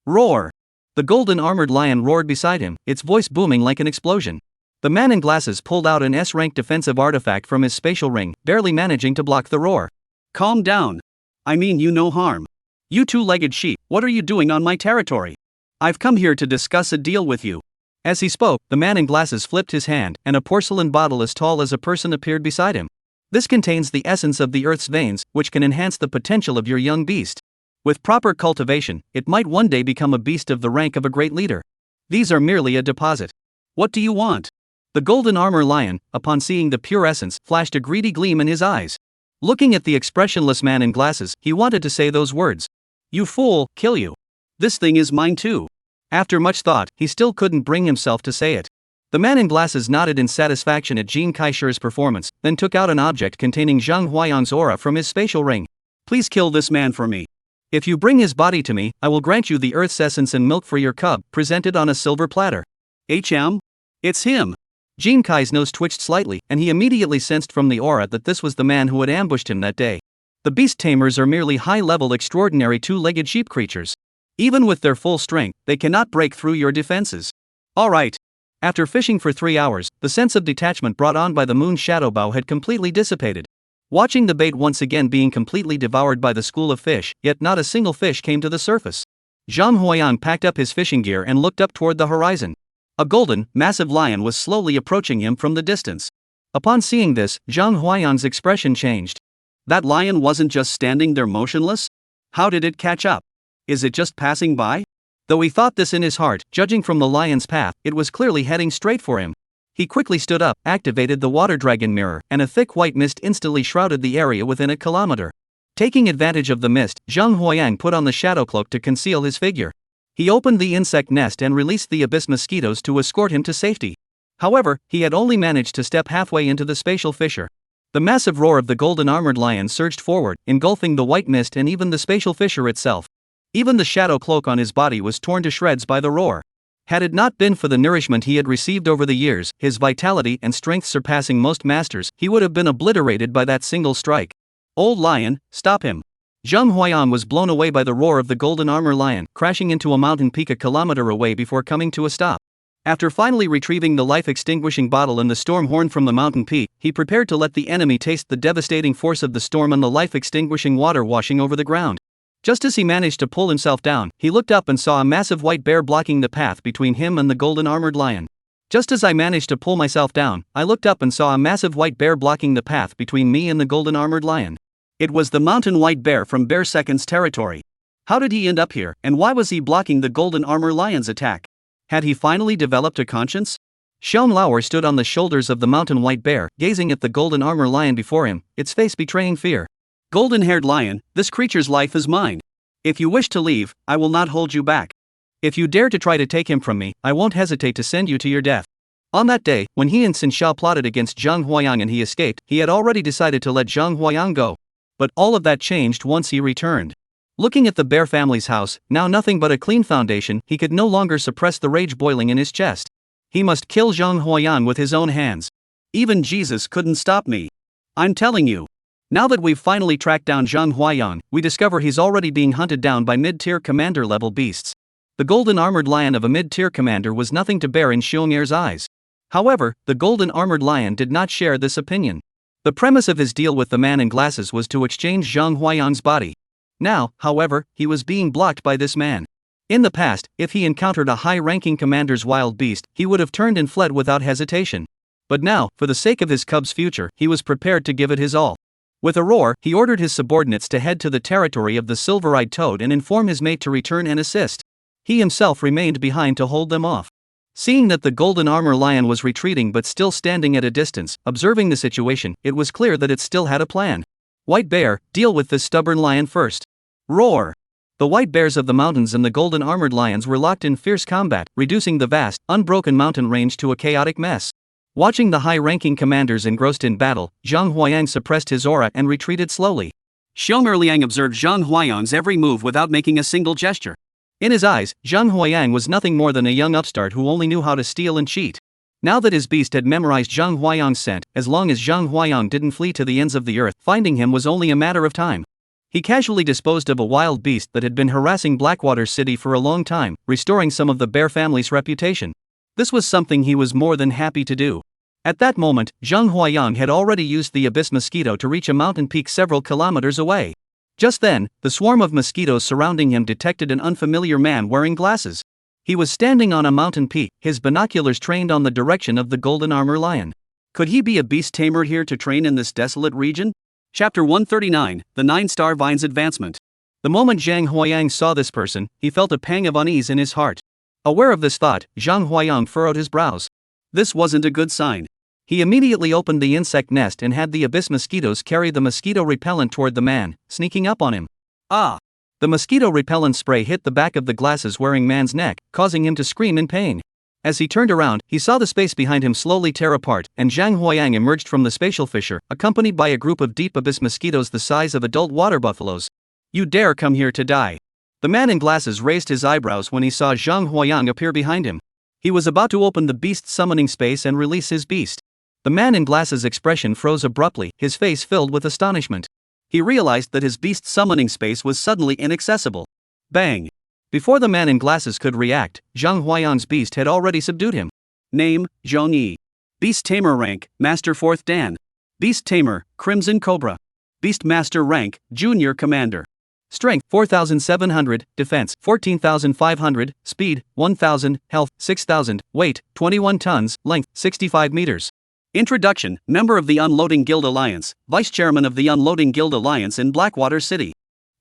Roar! The golden armored lion roared beside him, its voice booming like an explosion. The man in glasses pulled out an S-rank defensive artifact from his spatial ring, barely managing to block the roar. Calm down. I mean you no harm. You two-legged sheep, what are you doing on my territory? I've come here to discuss a deal with you. As he spoke, the man in glasses flipped his hand, and a porcelain bottle as tall as a person appeared beside him. This contains the essence of the earth's veins, which can enhance the potential of your young beast. With proper cultivation, it might one day become a beast of the rank of a great leader. These are merely a deposit. What do you want? The golden armor lion, upon seeing the pure essence, flashed a greedy gleam in his eyes. Looking at the expressionless man in glasses, he wanted to say those words. You fool, kill you. This thing is mine too. After much thought, he still couldn't bring himself to say it. The man in glasses nodded in satisfaction at Jin Kaishi's performance, then took out an object containing Zhang Huayang's aura from his spatial ring. Please kill this man for me. If you bring his body to me, I will grant you the Earth's essence and milk for your cub, presented on a silver platter. It's him. Jin Kai's nose twitched slightly, and he immediately sensed from the aura that this was the man who had ambushed him that day. The beast tamers are merely high-level extraordinary two-legged sheep creatures. Even with their full strength, they cannot break through your defenses. Alright. After fishing for 3 hours, the sense of detachment brought on by the moon shadow bow had completely dissipated. Watching the bait once again being completely devoured by the school of fish, yet not a single fish came to the surface. Zhang Huayang packed up his fishing gear and looked up toward the horizon. A golden, massive lion was slowly approaching him from the distance. Upon seeing this, Zhang Huayang's expression changed. That lion wasn't just standing there motionless? How did it catch up? Is it just passing by? Though he thought this in his heart, judging from the lion's path, it was clearly heading straight for him. He quickly stood up, activated the water dragon mirror, and a thick white mist instantly shrouded the area within a kilometer. Taking advantage of the mist, Zhang Huayang put on the shadow cloak to conceal his figure. He opened the insect nest and released the abyss mosquitoes to escort him to safety. However, he had only managed to step halfway into the spatial fissure. The massive roar of the golden armored lion surged forward, engulfing the white mist and even the spatial fissure itself. Even the shadow cloak on his body was torn to shreds by the roar. Had it not been for the nourishment he had received over the years, his vitality and strength surpassing most masters, he would have been obliterated by that single strike. Old lion, stop him. Zhang Huayang was blown away by the roar of the golden armor lion, crashing into a mountain peak a kilometer away before coming to a stop. After finally retrieving the life-extinguishing bottle and the storm horn from the mountain peak, he prepared to let the enemy taste the devastating force of the storm and the life-extinguishing water washing over the ground. Just as he managed to pull himself down, he looked up and saw a massive white bear blocking the path between him and the golden armored lion. Just as I managed to pull myself down, I looked up and saw a massive white bear blocking the path between me and the golden armored lion. It was the mountain white bear from Bear Second's territory. How did he end up here, and why was he blocking the golden armor lion's attack? Had he finally developed a conscience? Xiao Lauer stood on the shoulders of the mountain white bear, gazing at the golden armor lion before him, its face betraying fear. Golden-haired lion, this creature's life is mine. If you wish to leave, I will not hold you back. If you dare to try to take him from me, I won't hesitate to send you to your death. On that day, when he and Xin Xiao plotted against Zhang Huayang and he escaped, he had already decided to let Zhang Huayang go. But all of that changed once he returned. Looking at the Bear family's house, now nothing but a clean foundation, he could no longer suppress the rage boiling in his chest. He must kill Zhang Huayang with his own hands. Even Jesus couldn't stop me. I'm telling you. Now that we've finally tracked down Zhang Huayang, we discover he's already being hunted down by mid-tier commander-level beasts. The golden armored lion of a mid-tier commander was nothing to bear in Xiong'er's eyes. However, the golden armored lion did not share this opinion. The premise of his deal with the man in glasses was to exchange Zhang Huayang's body. Now, however, he was being blocked by this man. In the past, if he encountered a high-ranking commander's wild beast, he would have turned and fled without hesitation. But now, for the sake of his cub's future, he was prepared to give it his all. With a roar, he ordered his subordinates to head to the territory of the silver-eyed toad and inform his mate to return and assist. He himself remained behind to hold them off. Seeing that the golden armor lion was retreating but still standing at a distance, observing the situation, it was clear that it still had a plan. White bear, deal with this stubborn lion first. Roar! The white bears of the mountains and the golden armored lions were locked in fierce combat, reducing the vast, unbroken mountain range to a chaotic mess. Watching the high-ranking commanders engrossed in battle, Zhang Huayang suppressed his aura and retreated slowly. Xiong'er Liang observed Zhang Huayang's every move without making a single gesture. In his eyes, Zhang Huayang was nothing more than a young upstart who only knew how to steal and cheat. Now that his beast had memorized Zhang Huayang's scent, as long as Zhang Huayang didn't flee to the ends of the earth, finding him was only a matter of time. He casually disposed of a wild beast that had been harassing Blackwater City for a long time, restoring some of the Bear family's reputation. This was something he was more than happy to do. At that moment, Zhang Huayang had already used the abyss mosquito to reach a mountain peak several kilometers away. Just then, the swarm of mosquitoes surrounding him detected an unfamiliar man wearing glasses. He was standing on a mountain peak, his binoculars trained on the direction of the golden armor lion. Could he be a beast tamer here to train in this desolate region? Chapter 139, The 9-Star Vine's Advancement. The moment Zhang Huayang saw this person, he felt a pang of unease in his heart. Aware of this thought, Zhang Huayang furrowed his brows. This wasn't a good sign. He immediately opened the insect nest and had the abyss mosquitoes carry the mosquito repellent toward the man, sneaking up on him. Ah! The mosquito repellent spray hit the back of the glasses wearing man's neck, causing him to scream in pain. As he turned around, he saw the space behind him slowly tear apart, and Zhang Huayang emerged from the spatial fissure, accompanied by a group of deep abyss mosquitoes the size of adult water buffaloes. You dare come here to die? The man in glasses raised his eyebrows when he saw Zhang Huayang appear behind him. He was about to open the beast summoning space and release his beast. The man in glasses' expression froze abruptly, his face filled with astonishment. He realized that his beast summoning space was suddenly inaccessible. Bang! Before the man in glasses could react, Zhang Huayang's beast had already subdued him. Name, Zhong Yi. Beast Tamer rank, Master 4th Dan. Beast Tamer, Crimson Cobra. Beast Master rank, Junior Commander. Strength, 4,700, Defense, 14,500, Speed, 1,000, Health, 6,000, Weight, 21 tons, Length, 65 meters. Introduction, Member of the Unloading Guild Alliance, Vice Chairman of the Unloading Guild Alliance in Blackwater City.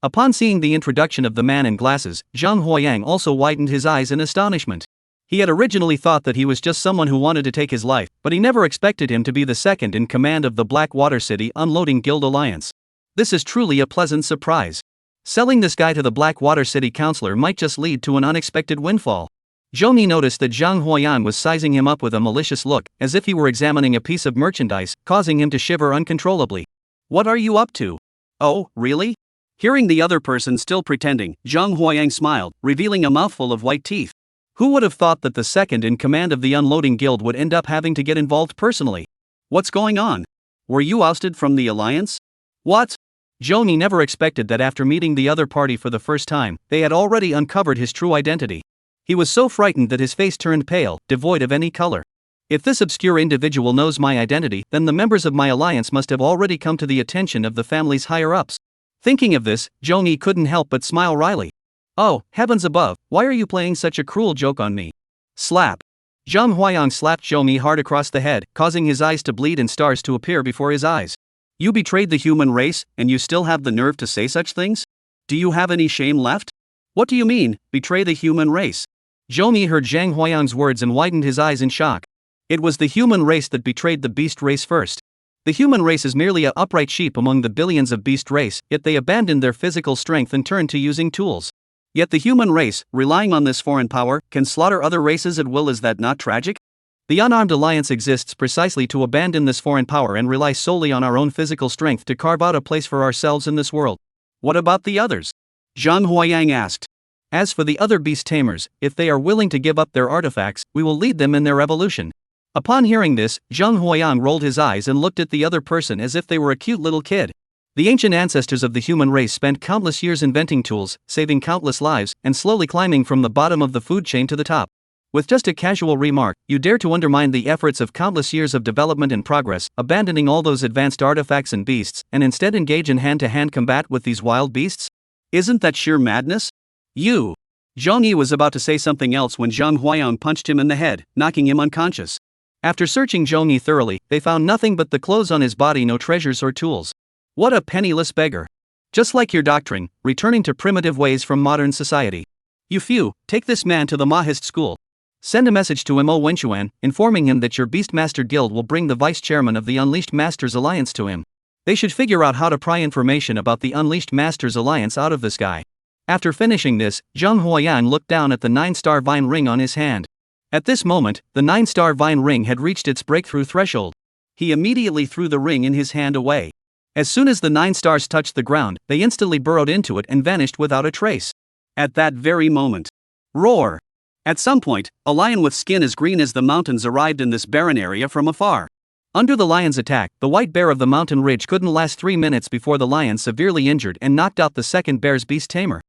Upon seeing the introduction of the man in glasses, Zhang Huayang also widened his eyes in astonishment. He had originally thought that he was just someone who wanted to take his life, but he never expected him to be the second in command of the Blackwater City Unloading Guild Alliance. This is truly a pleasant surprise. Selling this guy to the Blackwater City Councilor might just lead to an unexpected windfall. Zhong Yi noticed that Zhang Huayang was sizing him up with a malicious look, as if he were examining a piece of merchandise, causing him to shiver uncontrollably. What are you up to? Oh, really? Hearing the other person still pretending, Zhang Huayang smiled, revealing a mouthful of white teeth. Who would have thought that the second in command of the Unloading Guild would end up having to get involved personally? What's going on? Were you ousted from the alliance? What? Zhong Yi never expected that after meeting the other party for the first time, they had already uncovered his true identity. He was so frightened that his face turned pale, devoid of any color. If this obscure individual knows my identity, then the members of my alliance must have already come to the attention of the family's higher-ups. Thinking of this, Zhong Yi couldn't help but smile wryly. Oh, heavens above, why are you playing such a cruel joke on me? Slap. Zhang Huayang slapped Zhong Yi hard across the head, causing his eyes to bleed and stars to appear before his eyes. You betrayed the human race, and you still have the nerve to say such things? Do you have any shame left? What do you mean, betray the human race? Zhong Yi heard Zhang Huayang's words and widened his eyes in shock. It was the human race that betrayed the beast race first. The human race is merely a upright sheep among the billions of beast race, yet they abandoned their physical strength and turned to using tools. Yet the human race, relying on this foreign power, can slaughter other races at will. Is that not tragic? The unarmed alliance exists precisely to abandon this foreign power and rely solely on our own physical strength to carve out a place for ourselves in this world. What about the others? Zhang Huayang asked. As for the other beast tamers, if they are willing to give up their artifacts, we will lead them in their evolution. Upon hearing this, Zhang Huayang rolled his eyes and looked at the other person as if they were a cute little kid. The ancient ancestors of the human race spent countless years inventing tools, saving countless lives, and slowly climbing from the bottom of the food chain to the top. With just a casual remark, you dare to undermine the efforts of countless years of development and progress, abandoning all those advanced artifacts and beasts, and instead engage in hand-to-hand combat with these wild beasts? Isn't that sheer madness? You! Zhong Yi was about to say something else when Zhang Huayang punched him in the head, knocking him unconscious. After searching Zhong Yi thoroughly, they found nothing but the clothes on his body, no treasures or tools. What a penniless beggar. Just like your doctrine, returning to primitive ways from modern society. You few, take this man to the Mahist school. Send a message to Mo Wenchuan, informing him that your Beastmaster Guild will bring the Vice Chairman of the Unleashed Masters Alliance to him. They should figure out how to pry information about the Unleashed Masters Alliance out of this guy. After finishing this, Zhang Huayang looked down at the 9-star vine ring on his hand. At this moment, the 9-star vine ring had reached its breakthrough threshold. He immediately threw the ring in his hand away. As soon as the 9 stars touched the ground, they instantly burrowed into it and vanished without a trace. At that very moment, roar! At some point, a lion with skin as green as the mountains arrived in this barren area from afar. Under the lion's attack, the white bear of the mountain ridge couldn't last 3 minutes before the lion severely injured and knocked out the second bear's beast tamer.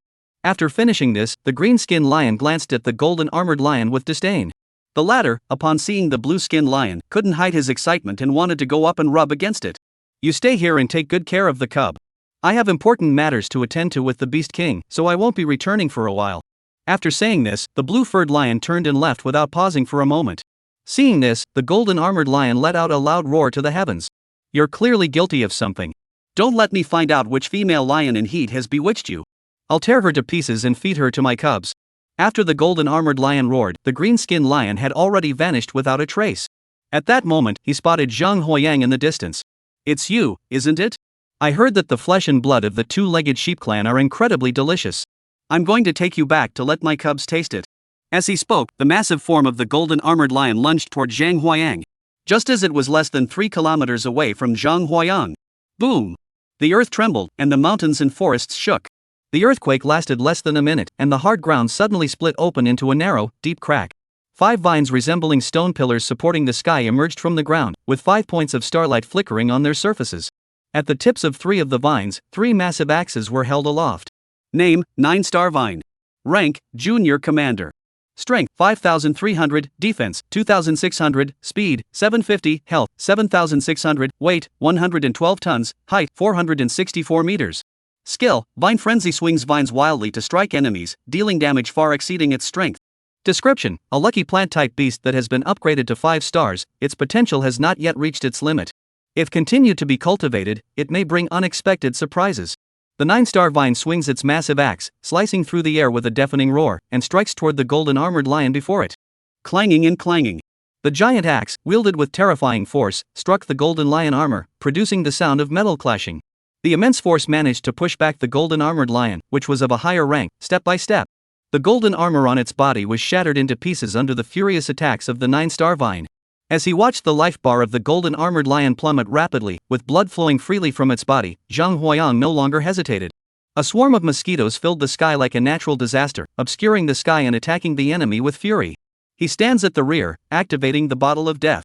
After finishing this, the green-skinned lion glanced at the golden-armored lion with disdain. The latter, upon seeing the blue-skinned lion, couldn't hide his excitement and wanted to go up and rub against it. You stay here and take good care of the cub. I have important matters to attend to with the Beast King, so I won't be returning for a while. After saying this, the blue-furred lion turned and left without pausing for a moment. Seeing this, the golden-armored lion let out a loud roar to the heavens. You're clearly guilty of something. Don't let me find out which female lion in heat has bewitched you. I'll tear her to pieces and feed her to my cubs. After the golden-armored lion roared, the green-skinned lion had already vanished without a trace. At that moment, he spotted Zhang Huoyang in the distance. "It's you, isn't it? I heard that the flesh and blood of the two-legged sheep clan are incredibly delicious. I'm going to take you back to let my cubs taste it." As he spoke, the massive form of the golden armored lion lunged toward Zhang Huoyang. Just as it was less than 3 kilometers away from Zhang Huoyang. Boom! The earth trembled, and the mountains and forests shook. The earthquake lasted less than a minute, and the hard ground suddenly split open into a narrow, deep crack. 5 vines resembling stone pillars supporting the sky emerged from the ground, with 5 points of starlight flickering on their surfaces. At the tips of 3 of the vines, 3 massive axes were held aloft. Name: 9-star vine. Rank: Junior Commander. Strength: 5,300, Defense: 2,600, Speed: 750, Health: 7,600, Weight: 112 tons, Height: 464 meters. Skill: Vine Frenzy swings vines wildly to strike enemies, dealing damage far exceeding its strength. Description: a lucky plant-type beast that has been upgraded to 5 stars, its potential has not yet reached its limit. If continued to be cultivated, it may bring unexpected surprises. The 9-star vine swings its massive axe, slicing through the air with a deafening roar, and strikes toward the golden armored lion before it. Clanging and clanging. The giant axe, wielded with terrifying force, struck the golden lion armor, producing the sound of metal clashing. The immense force managed to push back the golden armored lion, which was of a higher rank, step by step. The golden armor on its body was shattered into pieces under the furious attacks of the 9-star vine. As he watched the life bar of the golden armored lion plummet rapidly, with blood flowing freely from its body, Zhang Huoyang no longer hesitated. A swarm of mosquitoes filled the sky like a natural disaster, obscuring the sky and attacking the enemy with fury. He stands at the rear, activating the bottle of death.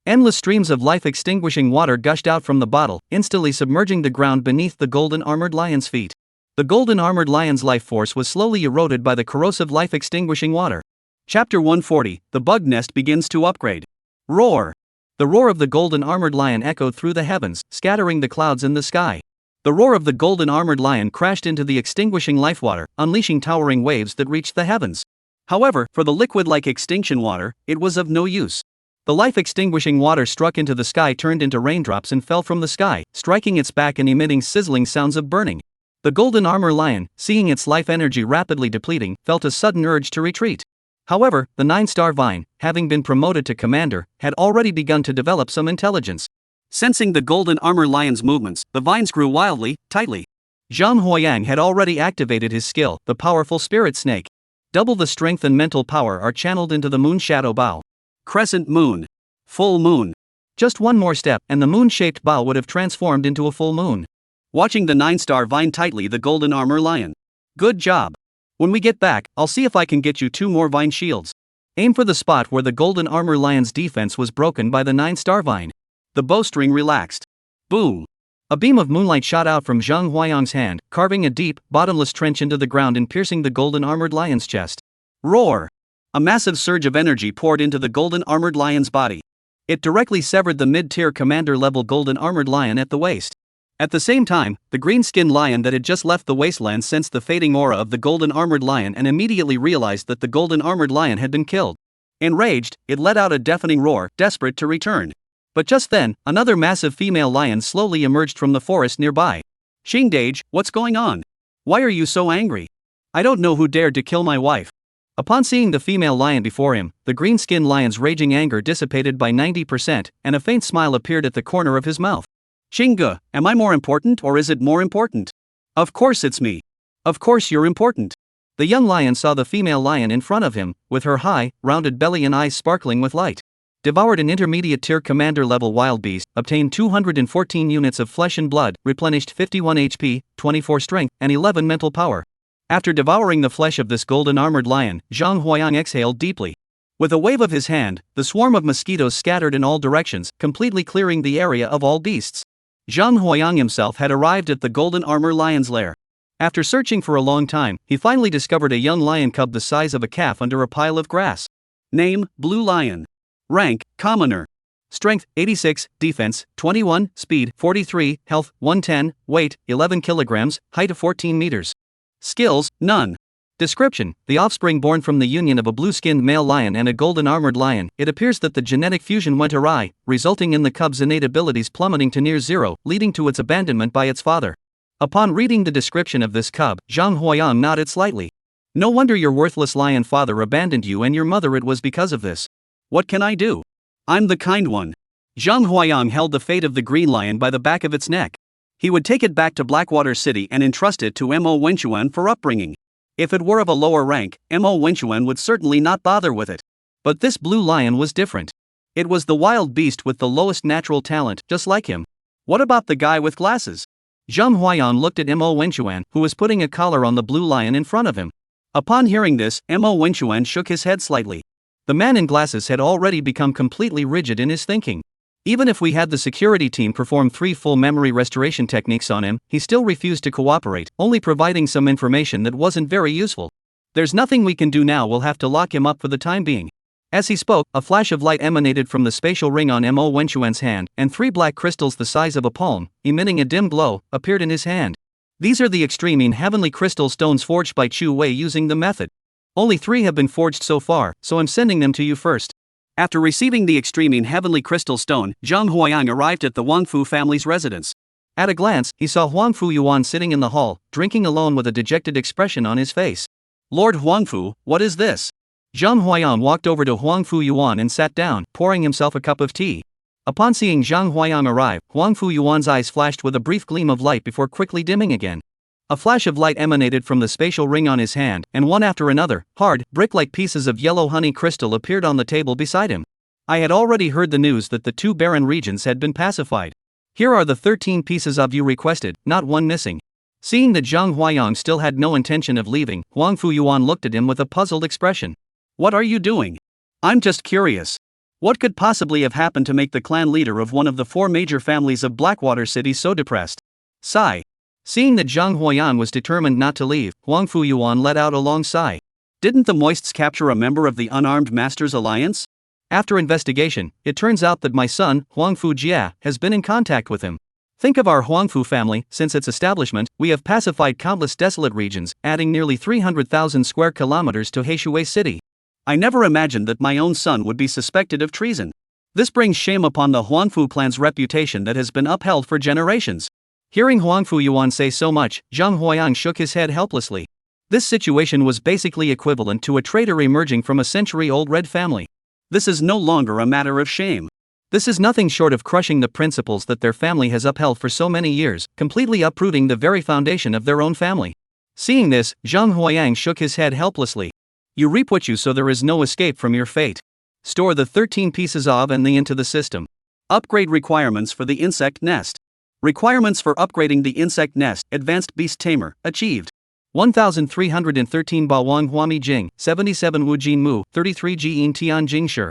Endless streams of life-extinguishing water gushed out from the bottle, instantly submerging the ground beneath the golden armored lion's feet. The golden armored lion's life force was slowly eroded by the corrosive life-extinguishing water. Chapter 140, The Bug Nest Begins to Upgrade. Roar! The roar of the golden armored lion echoed through the heavens, scattering the clouds in the sky. The roar of the golden armored lion crashed into the extinguishing life water, unleashing towering waves that reached the heavens. However, for the liquid-like extinction water, it was of no use. The life-extinguishing water struck into the sky, turned into raindrops and fell from the sky, striking its back and emitting sizzling sounds of burning. The golden armor lion, seeing its life energy rapidly depleting, felt a sudden urge to retreat. However, the 9-star vine, having been promoted to commander, had already begun to develop some intelligence. Sensing the golden armor lion's movements, the vines grew wildly, tightly. Zhang Huoyang had already activated his skill, the powerful spirit snake. Double the strength and mental power are channeled into the moon shadow bow. Crescent moon. Full moon. Just one more step, and the moon-shaped bow would have transformed into a full moon. Watching the 9-star vine tightly, the golden armor lion. Good job. When we get back, I'll see if I can get you 2 more vine shields. Aim for the spot where the golden armor lion's defense was broken by the 9-star vine. The bowstring relaxed. Boom! A beam of moonlight shot out from Zhang Huoyang's hand, carving a deep, bottomless trench into the ground and piercing the golden armored lion's chest. Roar! A massive surge of energy poured into the golden armored lion's body. It directly severed the mid-tier commander-level golden armored lion at the waist. At the same time, the green-skinned lion that had just left the wasteland sensed the fading aura of the golden armored lion and immediately realized that the golden armored lion had been killed. Enraged, it let out a deafening roar, desperate to return. But just then, another massive female lion slowly emerged from the forest nearby. "Xingdage, what's going on? Why are you so angry? I don't know who dared to kill my wife." Upon seeing the female lion before him, the green-skinned lion's raging anger dissipated by 90%, and a faint smile appeared at the corner of his mouth. "Xingge, am I more important or is it more important? Of course it's me. Of course you're important." The young lion saw the female lion in front of him, with her high, rounded belly and eyes sparkling with light. Devoured an intermediate tier commander level wild beast, obtained 214 units of flesh and blood, replenished 51 HP, 24 strength, and 11 mental power. After devouring the flesh of this golden armored lion, Zhang Huoyang exhaled deeply. With a wave of his hand, the swarm of mosquitoes scattered in all directions, completely clearing the area of all beasts. Zhang Huoyang himself had arrived at the golden armor lion's lair. After searching for a long time, he finally discovered a young lion cub the size of a calf under a pile of grass. Name: Blue Lion. Rank: Commoner. Strength: 86, Defense: 21, Speed: 43, Health: 110, Weight: 11 kilograms, Height: 14 meters. Skills: None. Description: the offspring born from the union of a blue-skinned male lion and a golden armored lion, it appears that the genetic fusion went awry, resulting in the cub's innate abilities plummeting to near zero, leading to its abandonment by its father. Upon reading the description of this cub, Zhang Huoyang nodded slightly. "No wonder your worthless lion father abandoned you and your mother. It was because of this. What can I do? I'm the kind one. Zhang Huayang held the fate of the green lion by the back of its neck. He would take it back to Blackwater City and entrust it to Mo Wenchuan for upbringing. If it were of a lower rank, Mo Wenchuan would certainly not bother with it. But this blue lion was different. It was the wild beast with the lowest natural talent, just like him. What about the guy with glasses? Zhang Huayan looked at Mo Wenchuan, who was putting a collar on the blue lion in front of him. Upon hearing this, Mo Wenchuan shook his head slightly. The man in glasses had already become completely rigid in his thinking. Even if we had the security team perform 3 full memory restoration techniques on him, he still refused to cooperate, only providing some information that wasn't very useful. There's nothing we can do now, we'll have to lock him up for the time being. As he spoke, a flash of light emanated from the spatial ring on Mo Wenchuan's hand, and 3 black crystals the size of a palm, emitting a dim glow, appeared in his hand. These are the extreme and heavenly crystal stones forged by Chu Wei using the method. Only 3 have been forged so far, so I'm sending them to you first. After receiving the extreme and heavenly crystal stone, Zhang Huayang arrived at the Wangfu family's residence. At a glance, he saw Huangfu Yuan sitting in the hall, drinking alone with a dejected expression on his face. Lord Huangfu, what is this? Zhang Huayang walked over to Huangfu Yuan and sat down, pouring himself a cup of tea. Upon seeing Zhang Huayang arrive, Huangfu Yuan's eyes flashed with a brief gleam of light before quickly dimming again. A flash of light emanated from the spatial ring on his hand, and one after another, hard, brick-like pieces of yellow honey crystal appeared on the table beside him. I had already heard the news that the 2 barren regions had been pacified. Here are the 13 pieces of you requested, not one missing. Seeing that Zhang Huayang still had no intention of leaving, Huangfu Yuan looked at him with a puzzled expression. What are you doing? I'm just curious. What could possibly have happened to make the clan leader of one of the 4 major families of Blackwater City so depressed? Sigh. Seeing that Zhang Huayan was determined not to leave, Huangfu Yuan let out a long sigh. Didn't the Moists capture a member of the Unarmed Masters Alliance? After investigation, it turns out that my son, Huangfu Jia, has been in contact with him. Think of our Huangfu family. Since its establishment, we have pacified countless desolate regions, adding nearly 300,000 square kilometers to Heishui City. I never imagined that my own son would be suspected of treason. This brings shame upon the Huangfu clan's reputation that has been upheld for generations. Hearing Huangfu Yuan say so much, Zhang Huayang shook his head helplessly. This situation was basically equivalent to a traitor emerging from a century-old red family. This is no longer a matter of shame. This is nothing short of crushing the principles that their family has upheld for so many years, completely uprooting the very foundation of their own family. Seeing this, Zhang Huayang shook his head helplessly. You reap what you sow, there is no escape from your fate. Store the 13 pieces of and the into the system. Upgrade requirements for the insect nest. Requirements for upgrading the insect nest, Advanced Beast Tamer, achieved. 1313 Ba Wang Huami Jing, 77 Wu Jin Mu, 33 Jiyin Tian Jing Shi.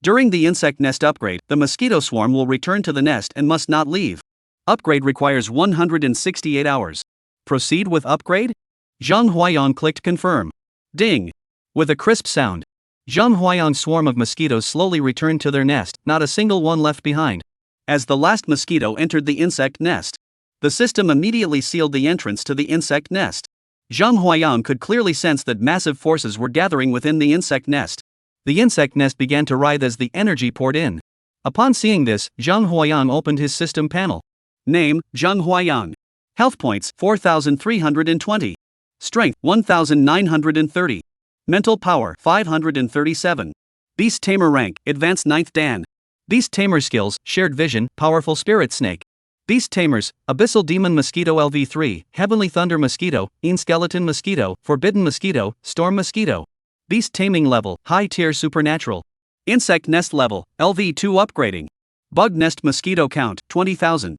During the insect nest upgrade, the mosquito swarm will return to the nest and must not leave. Upgrade requires 168 hours. Proceed with upgrade? Zhang Huayang clicked confirm. Ding! With a crisp sound, Zhang Huayang's swarm of mosquitoes slowly returned to their nest, not a single one left behind. As the last mosquito entered the insect nest, the system immediately sealed the entrance to the insect nest. Zhang Huayang could clearly sense that massive forces were gathering within the insect nest. The insect nest began to writhe as the energy poured in. Upon seeing this, Zhang Huayang opened his system panel. Name, Zhang Huayang. Health points, 4,320. Strength, 1,930. Mental power, 537. Beast Tamer rank, Advanced 9th Dan. Beast Tamer skills, Shared Vision, Powerful Spirit Snake. Beast Tamers, Abyssal Demon Mosquito LV3, Heavenly Thunder Mosquito, Een Skeleton Mosquito, Forbidden Mosquito, Storm Mosquito. Beast Taming level, High Tier Supernatural. Insect Nest level, LV2 upgrading. Bug Nest Mosquito count, 20,000.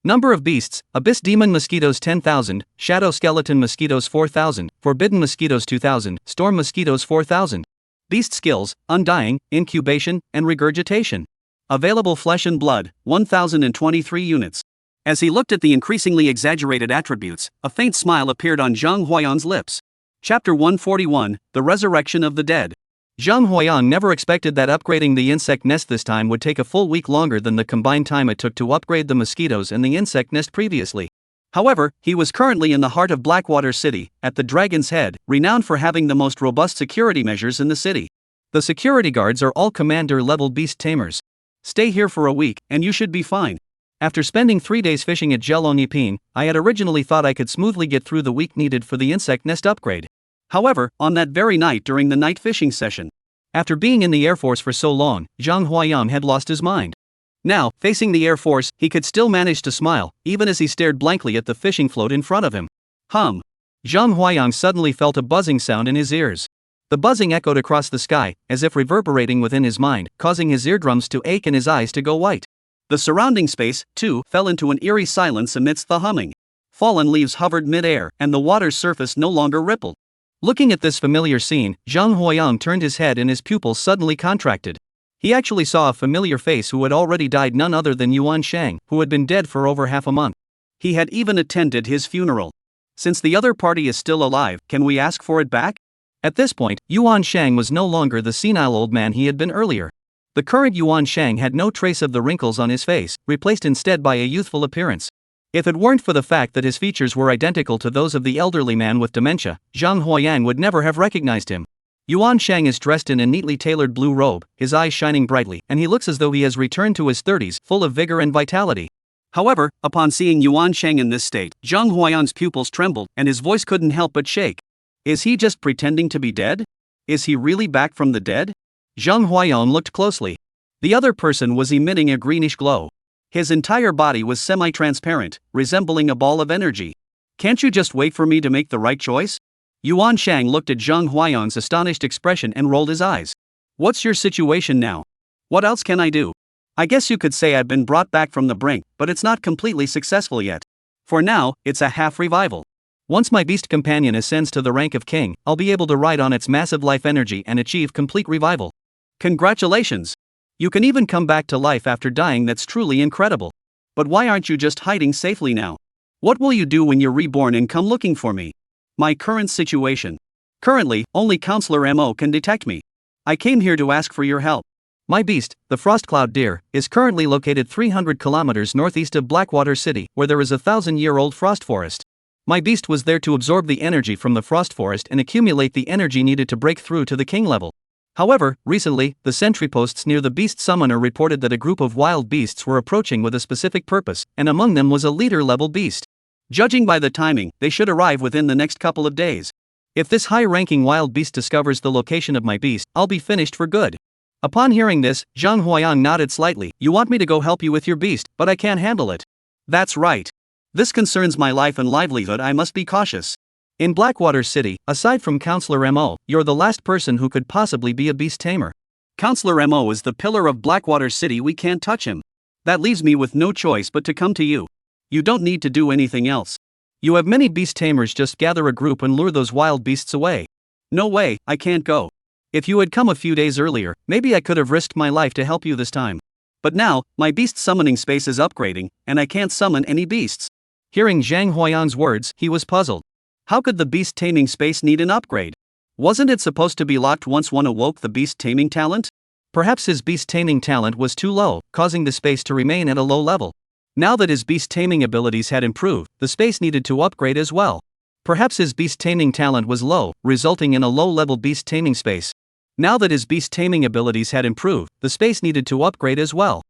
Number of beasts, Abyss Demon Mosquitoes 10,000, Shadow Skeleton Mosquitoes 4,000, Forbidden Mosquitoes 2,000, Storm Mosquitoes 4,000. Beast skills, Undying, Incubation, and Regurgitation. Available flesh and blood, 1,023 units. As he looked at the increasingly exaggerated attributes, a faint smile appeared on Zhang Huayan's lips. Chapter 141, The Resurrection of the Dead. Zhang Huayan never expected that upgrading the insect nest this time would take a full week longer than the combined time it took to upgrade the mosquitoes and the insect nest previously. However, he was currently in the heart of Blackwater City, at the Dragon's Head, renowned for having the most robust security measures in the city. The security guards are all commander-level beast tamers. Stay here for a week, and you should be fine. After spending 3 days fishing at Jelonipin, I had originally thought I could smoothly get through the week needed for the insect nest upgrade. However, on that very night during the night fishing session, After being in the Air Force for so long, Zhang Huayang had lost his mind. Now, facing the Air Force, he could still manage to smile, even as he stared blankly at the fishing float in front of him. Hum. Zhang Huayang suddenly felt a buzzing sound in his ears. The buzzing echoed across the sky, as if reverberating within his mind, causing his eardrums to ache and his eyes to go white. The surrounding space, too, fell into an eerie silence amidst the humming. Fallen leaves hovered mid-air, and the water's surface no longer rippled. Looking at this familiar scene, Zhang Huayang turned his head and his pupils suddenly contracted. He actually saw a familiar face who had already died, none other than Yuan Shang, who had been dead for over half a month. He had even attended his funeral. Since the other party is still alive, can we ask for it back? At this point, Yuan Shang was no longer the senile old man he had been earlier. The current Yuan Shang had no trace of the wrinkles on his face, replaced instead by a youthful appearance. If it weren't for the fact that his features were identical to those of the elderly man with dementia, Zhang Huayang would never have recognized him. Yuan Shang is dressed in a neatly tailored blue robe, his eyes shining brightly, and he looks as though he has returned to his 30s, full of vigor and vitality. However, upon seeing Yuan Shang in this state, Zhang Huayang's pupils trembled, and his voice couldn't help but shake. Is he just pretending to be dead? Is he really back from the dead? Zhang Huayang looked closely. The other person was emitting a greenish glow. His entire body was semi-transparent, resembling a ball of energy. Can't you just wait for me to make the right choice? Yuan Shang looked at Zhang Huayang's astonished expression and rolled his eyes. What's your situation now? What else can I do? I guess you could say I've been brought back from the brink, but it's not completely successful yet. For now, it's a half revival. Once my beast companion ascends to the rank of king, I'll be able to ride on its massive life energy and achieve complete revival. Congratulations! You can even come back to life after dying. That's truly incredible. But why aren't you just hiding safely now? What will you do when you're reborn and come looking for me? My current situation. Currently, only Counselor Mo can detect me. I came here to ask for your help. My beast, the Frost Cloud Deer, is currently located 300 kilometers northeast of Blackwater City, where there is a 1,000-year-old frost forest. My beast was there to absorb the energy from the frost forest and accumulate the energy needed to break through to the king level. However, recently, the sentry posts near the beast summoner reported that a group of wild beasts were approaching with a specific purpose, and among them was a leader-level beast. Judging by the timing, they should arrive within the next couple of days. If this high-ranking wild beast discovers the location of my beast, I'll be finished for good. Upon hearing this, Zhang Huayang nodded slightly. You want me to go help you with your beast, but I can't handle it. That's right. This concerns my life and livelihood. I must be cautious. In Blackwater City, aside from Counselor Mo, you're the last person who could possibly be a beast tamer. Counselor Mo is the pillar of Blackwater City. We can't touch him. That leaves me with no choice but to come to you. You don't need to do anything else. You have many beast tamers. Just gather a group and lure those wild beasts away. No way, I can't go. If you had come a few days earlier, maybe I could have risked my life to help you this time. But now, my beast summoning space is upgrading, and I can't summon any beasts. Hearing Zhang Huayang's words, he was puzzled. How could the beast taming space need an upgrade? Wasn't it supposed to be locked once one awoke the beast taming talent? Perhaps his beast taming talent was too low, causing the space to remain at a low level. Now that his beast taming abilities had improved, the space needed to upgrade as well. Perhaps his beast taming talent was low, resulting in a low-level beast taming space. Now that his beast taming abilities had improved, the space needed to upgrade as well.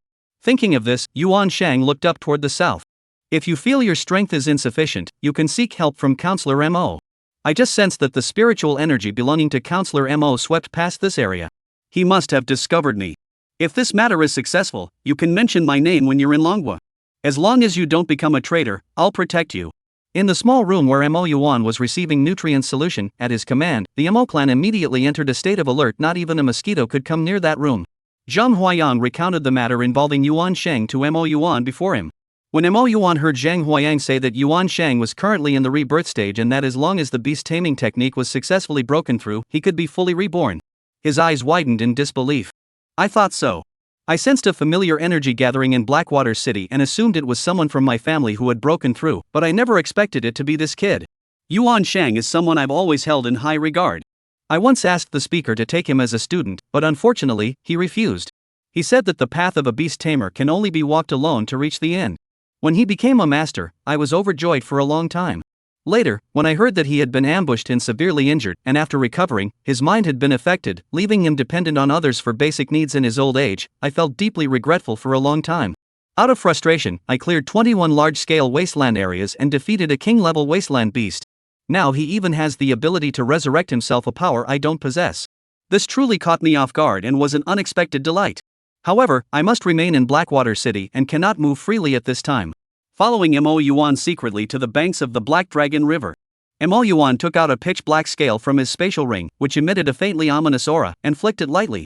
Thinking of this, Yuan Shang looked up toward the south. If you feel your strength is insufficient, you can seek help from Counselor Mo. I just sensed that the spiritual energy belonging to Counselor Mo swept past this area. He must have discovered me. If this matter is successful, you can mention my name when you're in Manhwa. As long as you don't become a traitor, I'll protect you. In the small room where Mo Yuan was receiving nutrient solution, at his command, the Mo clan immediately entered a state of alert. Not even a mosquito could come near that room. Zhang Huayang recounted the matter involving Yuan Shang to Mo Yuan before him. When Mo Yuan heard Zhang Huayang say that Yuan Shang was currently in the rebirth stage and that as long as the beast taming technique was successfully broken through, he could be fully reborn, his eyes widened in disbelief. I thought so. I sensed a familiar energy gathering in Blackwater City and assumed it was someone from my family who had broken through, but I never expected it to be this kid. Yuan Shang is someone I've always held in high regard. I once asked the speaker to take him as a student, but unfortunately, he refused. He said that the path of a beast tamer can only be walked alone to reach the end. When he became a master, I was overjoyed for a long time. Later, when I heard that he had been ambushed and severely injured, and after recovering, his mind had been affected, leaving him dependent on others for basic needs in his old age, I felt deeply regretful for a long time. Out of frustration, I cleared 21 large-scale wasteland areas and defeated a king-level wasteland beast. Now he even has the ability to resurrect himself, a power I don't possess. This truly caught me off guard and was an unexpected delight. However, I must remain in Blackwater City and cannot move freely at this time. Following Mo Yuan secretly to the banks of the Black Dragon River, Mo Yuan took out a pitch-black scale from his spatial ring, which emitted a faintly ominous aura, and flicked it lightly.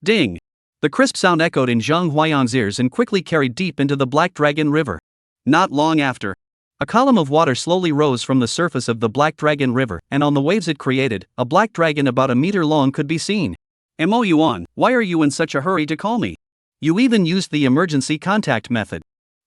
Ding! The crisp sound echoed in Zhang Huayan's ears and quickly carried deep into the Black Dragon River. Not long after, a column of water slowly rose from the surface of the Black Dragon River, and on the waves it created, a black dragon about a meter long could be seen. Mo Yuan, why are you in such a hurry to call me? You even used the emergency contact method.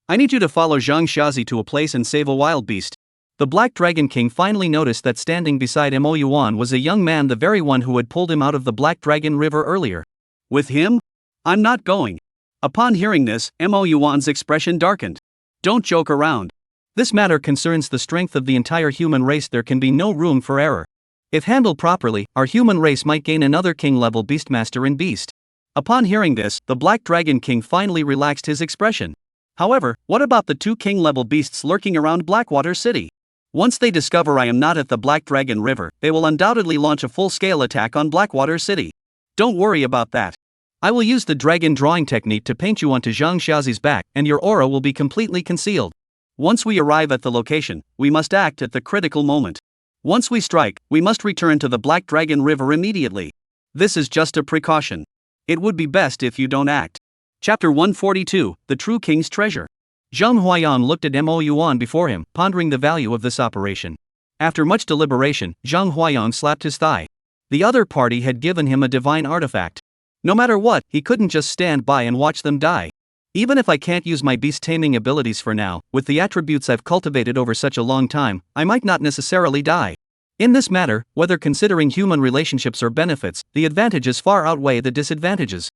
I need you to follow Zhang Shazi to a place and save a wild beast. The Black Dragon King finally noticed that standing beside Mo Yuan was a young man, the very one who had pulled him out of the Black Dragon River earlier. With him? I'm not going. Upon hearing this, Mo Yuan's expression darkened. Don't joke around. This matter concerns the strength of the entire human race. There can be no room for error. If handled properly, our human race might gain another king-level beastmaster in Beast. Upon hearing this, the Black Dragon King finally relaxed his expression. However, what about the 2 king-level beasts lurking around Blackwater City? Once they discover I am not at the Black Dragon River, they will undoubtedly launch a full-scale attack on Blackwater City. Don't worry about that. I will use the dragon drawing technique to paint you onto Zhang Shazi's back, and your aura will be completely concealed. Once we arrive at the location, we must act at the critical moment. Once we strike, we must return to the Black Dragon River immediately. This is just a precaution. It would be best if you don't act. Chapter 142, The True King's Treasure. Zhang Huayan looked at Mo Yuan before him, pondering the value of this operation. After much deliberation, Zhang Huayan slapped his thigh. The other party had given him a divine artifact. No matter what, he couldn't just stand by and watch them die. Even if I can't use my beast taming abilities for now, with the attributes I've cultivated over such a long time, I might not necessarily die. In this matter, whether considering human relationships or benefits, the advantages far outweigh the disadvantages.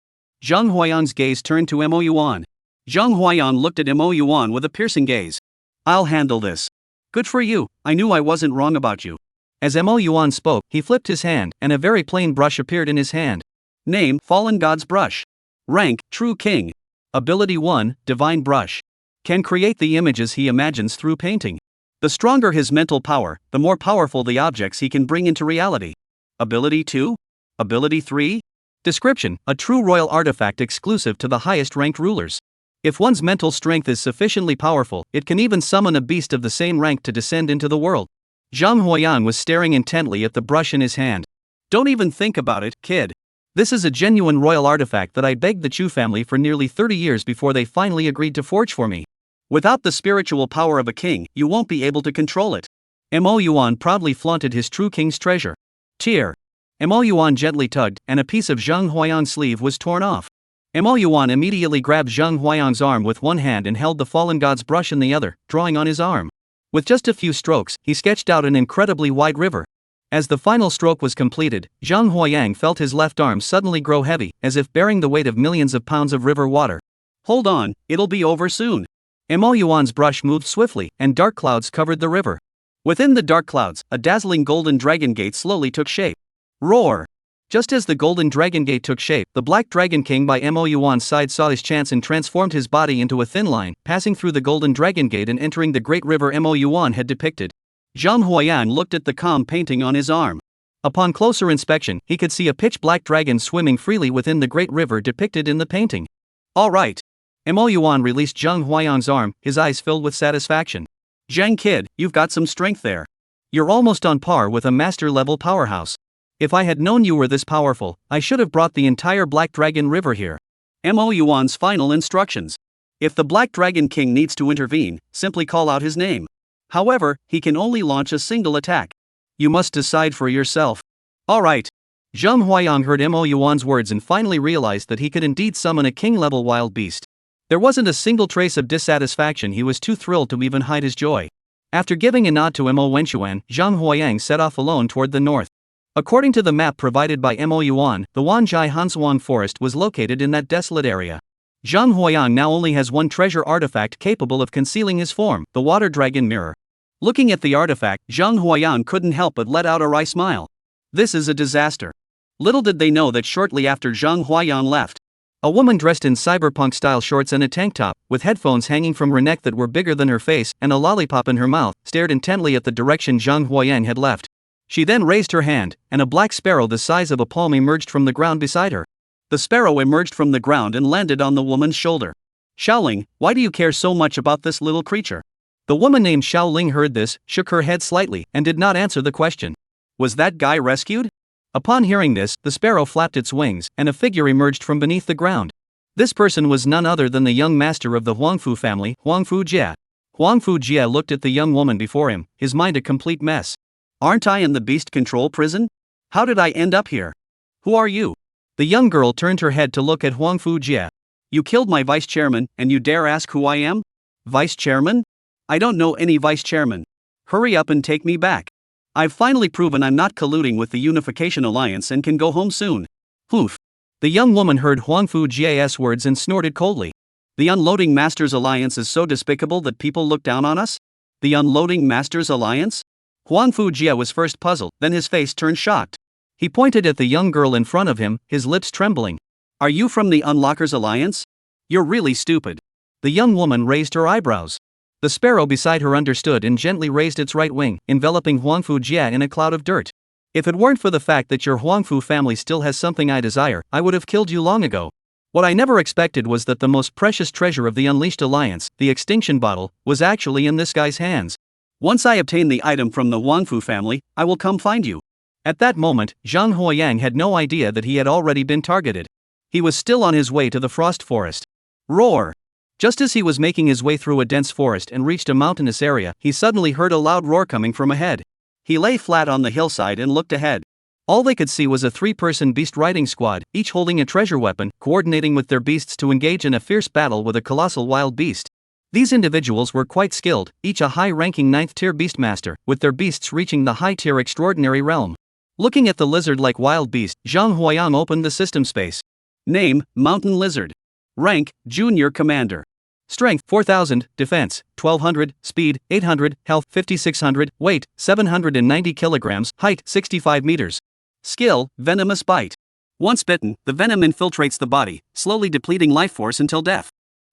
Zhang Huayan's gaze turned to Mo Yuan. Zhang Huayan looked at Mo Yuan with a piercing gaze. I'll handle this. Good for you, I knew I wasn't wrong about you. As Mo Yuan spoke, he flipped his hand, and a very plain brush appeared in his hand. Name, Fallen God's Brush. Rank, True King. Ability 1, Divine Brush. Can create the images he imagines through painting. The stronger his mental power, the more powerful the objects he can bring into reality. Ability 2? Ability 3? Description, a true royal artifact exclusive to the highest ranked rulers. If one's mental strength is sufficiently powerful, it can even summon a beast of the same rank to descend into the world. Zhang Huayan was staring intently at the brush in his hand. Don't even think about it, kid. This is a genuine royal artifact that I begged the Chu family for nearly 30 years before they finally agreed to forge for me. Without the spiritual power of a king, you won't be able to control it. Mo Yuan proudly flaunted his true king's treasure. Tear. Mo Yuan gently tugged, and a piece of Zhang Huayan's sleeve was torn off. Mo Yuan immediately grabbed Zhang Huayan's arm with one hand and held the fallen god's brush in the other, drawing on his arm. With just a few strokes, he sketched out an incredibly wide river. As the final stroke was completed, Zhang Huayang felt his left arm suddenly grow heavy, as if bearing the weight of millions of pounds of river water. Hold on, it'll be over soon. Mo Yuan's brush moved swiftly, and dark clouds covered the river. Within the dark clouds, a dazzling golden dragon gate slowly took shape. Roar! Just as the golden dragon gate took shape, the Black Dragon King by Mo Yuan's side saw his chance and transformed his body into a thin line, passing through the golden dragon gate and entering the great river Mo Yuan had depicted. Zhang Huayan looked at the calm painting on his arm. Upon closer inspection, he could see a pitch-black dragon swimming freely within the great river depicted in the painting. All right. Mo Yuan released Zhang Huayan's arm, his eyes filled with satisfaction. Zhang kid, you've got some strength there. You're almost on par with a master-level powerhouse. If I had known you were this powerful, I should have brought the entire Black Dragon River here. Mo Yuan's final instructions. If the Black Dragon King needs to intervene, simply call out his name. However, he can only launch a single attack. You must decide for yourself. Alright. Zhang Huayang heard Mo Yuan's words and finally realized that he could indeed summon a king-level wild beast. There wasn't a single trace of dissatisfaction. He was too thrilled to even hide his joy. After giving a nod to Mo Wenchuan, Zhang Huayang set off alone toward the north. According to the map provided by Mo Yuan, the Wanzhai Hansuang forest was located in that desolate area. Zhang Huayang now only has one treasure artifact capable of concealing his form, the Water Dragon Mirror. Looking at the artifact, Zhang Huayang couldn't help but let out a wry smile. This is a disaster. Little did they know that shortly after Zhang Huayang left, a woman dressed in cyberpunk-style shorts and a tank top, with headphones hanging from her neck that were bigger than her face and a lollipop in her mouth, stared intently at the direction Zhang Huayang had left. She then raised her hand, and a black sparrow the size of a palm emerged from the ground beside her. The sparrow emerged from the ground and landed on the woman's shoulder. Xiaoling, why do you care so much about this little creature? The woman named Xiaoling heard this, shook her head slightly, and did not answer the question. Was that guy rescued? Upon hearing this, the sparrow flapped its wings, and a figure emerged from beneath the ground. This person was none other than the young master of the Huangfu family, Huangfu Jia. Huangfu Jia looked at the young woman before him, his mind a complete mess. Aren't I in the beast control prison? How did I end up here? Who are you? The young girl turned her head to look at Huangfu Jia. You killed my vice chairman, and you dare ask who I am? Vice chairman? I don't know any vice chairman. Hurry up and take me back. I've finally proven I'm not colluding with the Unification Alliance and can go home soon. Hoof. The young woman heard Huangfu Jia's words and snorted coldly. The Unloading Masters Alliance is so despicable that people look down on us? The Unloading Masters Alliance? Huangfu Jia was first puzzled, then his face turned shocked. He pointed at the young girl in front of him, his lips trembling. Are you from the Unlockers Alliance? You're really stupid. The young woman raised her eyebrows. The sparrow beside her understood and gently raised its right wing, enveloping Huangfu Jia in a cloud of dirt. If it weren't for the fact that your Huangfu family still has something I desire, I would have killed you long ago. What I never expected was that the most precious treasure of the Unleashed Alliance, the extinction bottle, was actually in this guy's hands. Once I obtain the item from the Huangfu family, I will come find you. At that moment, Zhang Huoyang had no idea that he had already been targeted. He was still on his way to the frost forest. Roar! Just as he was making his way through a dense forest and reached a mountainous area, he suddenly heard a loud roar coming from ahead. He lay flat on the hillside and looked ahead. All they could see was a three-person beast riding squad, each holding a treasure weapon, coordinating with their beasts to engage in a fierce battle with a colossal wild beast. These individuals were quite skilled, each a high-ranking 9th-tier beastmaster, with their beasts reaching the high-tier extraordinary realm. Looking at the lizard-like wild beast, Zhang Huoyang opened the system space. Name, Mountain Lizard. Rank, Junior Commander. Strength, 4000, Defense, 1200, Speed, 800, Health, 5600, Weight, 790 kilograms, Height, 65 meters. Skill, Venomous Bite. Once bitten, the venom infiltrates the body, slowly depleting life force until death.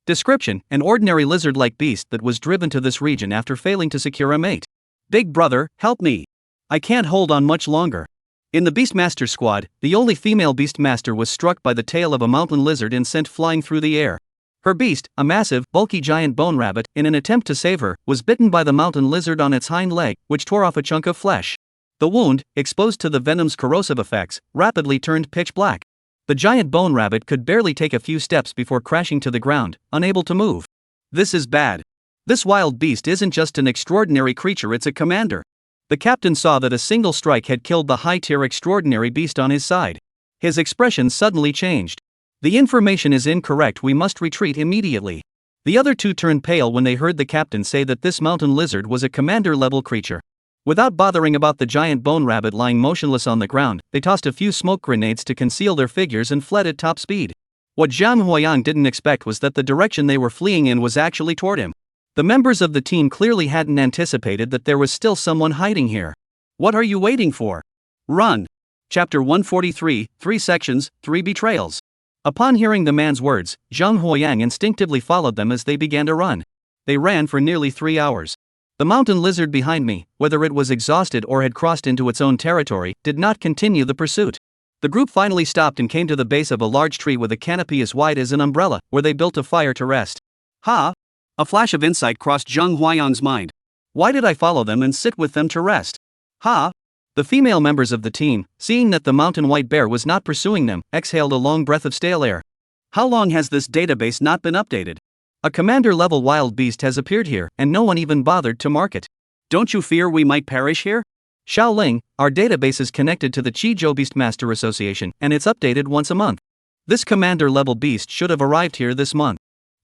Description, an ordinary lizard-like beast that was driven to this region after failing to secure a mate. Big brother, help me. I can't hold on much longer. In the Beastmaster squad, the only female Beastmaster was struck by the tail of a mountain lizard and sent flying through the air. Her beast, a massive, bulky giant bone rabbit, in an attempt to save her, was bitten by the mountain lizard on its hind leg, which tore off a chunk of flesh. The wound, exposed to the venom's corrosive effects, rapidly turned pitch black. The giant bone rabbit could barely take a few steps before crashing to the ground, unable to move. This is bad. This wild beast isn't just an extraordinary creature, it's a commander. The captain saw that a single strike had killed the high-tier extraordinary beast on his side. His expression suddenly changed. The information is incorrect, we must retreat immediately. The other two turned pale when they heard the captain say that this mountain lizard was a commander-level creature. Without bothering about the giant bone rabbit lying motionless on the ground, they tossed a few smoke grenades to conceal their figures and fled at top speed. What Zhang Huoyang didn't expect was that the direction they were fleeing in was actually toward him. The members of the team clearly hadn't anticipated that there was still someone hiding here. What are you waiting for? Run! Chapter 143, 3 sections, 3 betrayals. Upon hearing the man's words, Zhang Huoyang instinctively followed them as they began to run. They ran for nearly 3 hours. The mountain lizard behind me, whether it was exhausted or had crossed into its own territory, did not continue the pursuit. The group finally stopped and came to the base of a large tree with a canopy as wide as an umbrella, where they built a fire to rest. Ha! A flash of insight crossed Zhang Huoyang's mind. Why did I follow them and sit with them to rest? Ha! The female members of the team, seeing that the mountain white bear was not pursuing them, exhaled a long breath of stale air. How long has this database not been updated? A commander-level wild beast has appeared here, and no one even bothered to mark it. Don't you fear we might perish here? Xiaoling, our database is connected to the Qizhou Beastmaster Association, and it's updated once a month. This commander-level beast should have arrived here this month.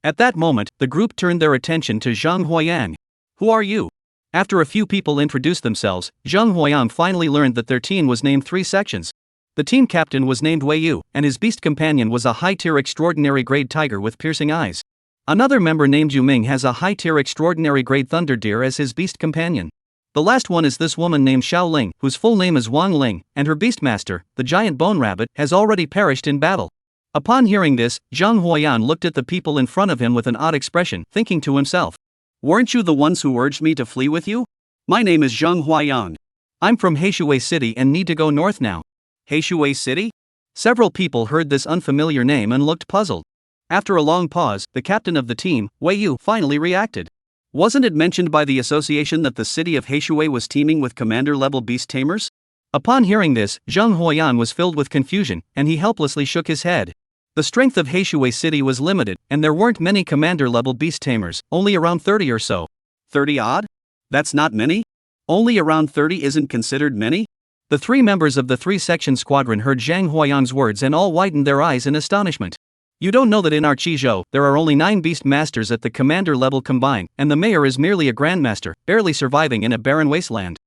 At that moment, the group turned their attention to Zhang Huoyang. Who are you? After a few people introduced themselves, Zhang Huoyang finally learned that their team was named 3 sections. The team captain was named Wei Yu, and his beast companion was a high-tier extraordinary grade tiger with piercing eyes. Another member named Yu Ming has a high-tier extraordinary grade thunder deer as his beast companion. The last one is this woman named Xiaoling, whose full name is Wang Ling, and her beastmaster, the giant bone rabbit, has already perished in battle. Upon hearing this, Zhang Huoyang looked at the people in front of him with an odd expression, thinking to himself, "Weren't you the ones who urged me to flee with you? My name is Zhang Huoyang. I'm from Heishui City and need to go north now. Heishui City? Several people heard this unfamiliar name and looked puzzled. After a long pause, the captain of the team, Wei Yu, finally reacted. Wasn't it mentioned by the association that the city of Heishui was teeming with commander-level beast tamers? Upon hearing this, Zhang Huayan was filled with confusion, and he helplessly shook his head. The strength of Heishui City was limited, and there weren't many commander-level beast tamers, only around 30 or so. 30 odd? That's not many? Only around 30 isn't considered many? The three members of the three-section squadron heard Zhang Huayan's words and all widened their eyes in astonishment. You don't know that in our Qizhou, there are only 9 beast masters at the commander level combined, and the mayor is merely a grandmaster, barely surviving in a barren wasteland.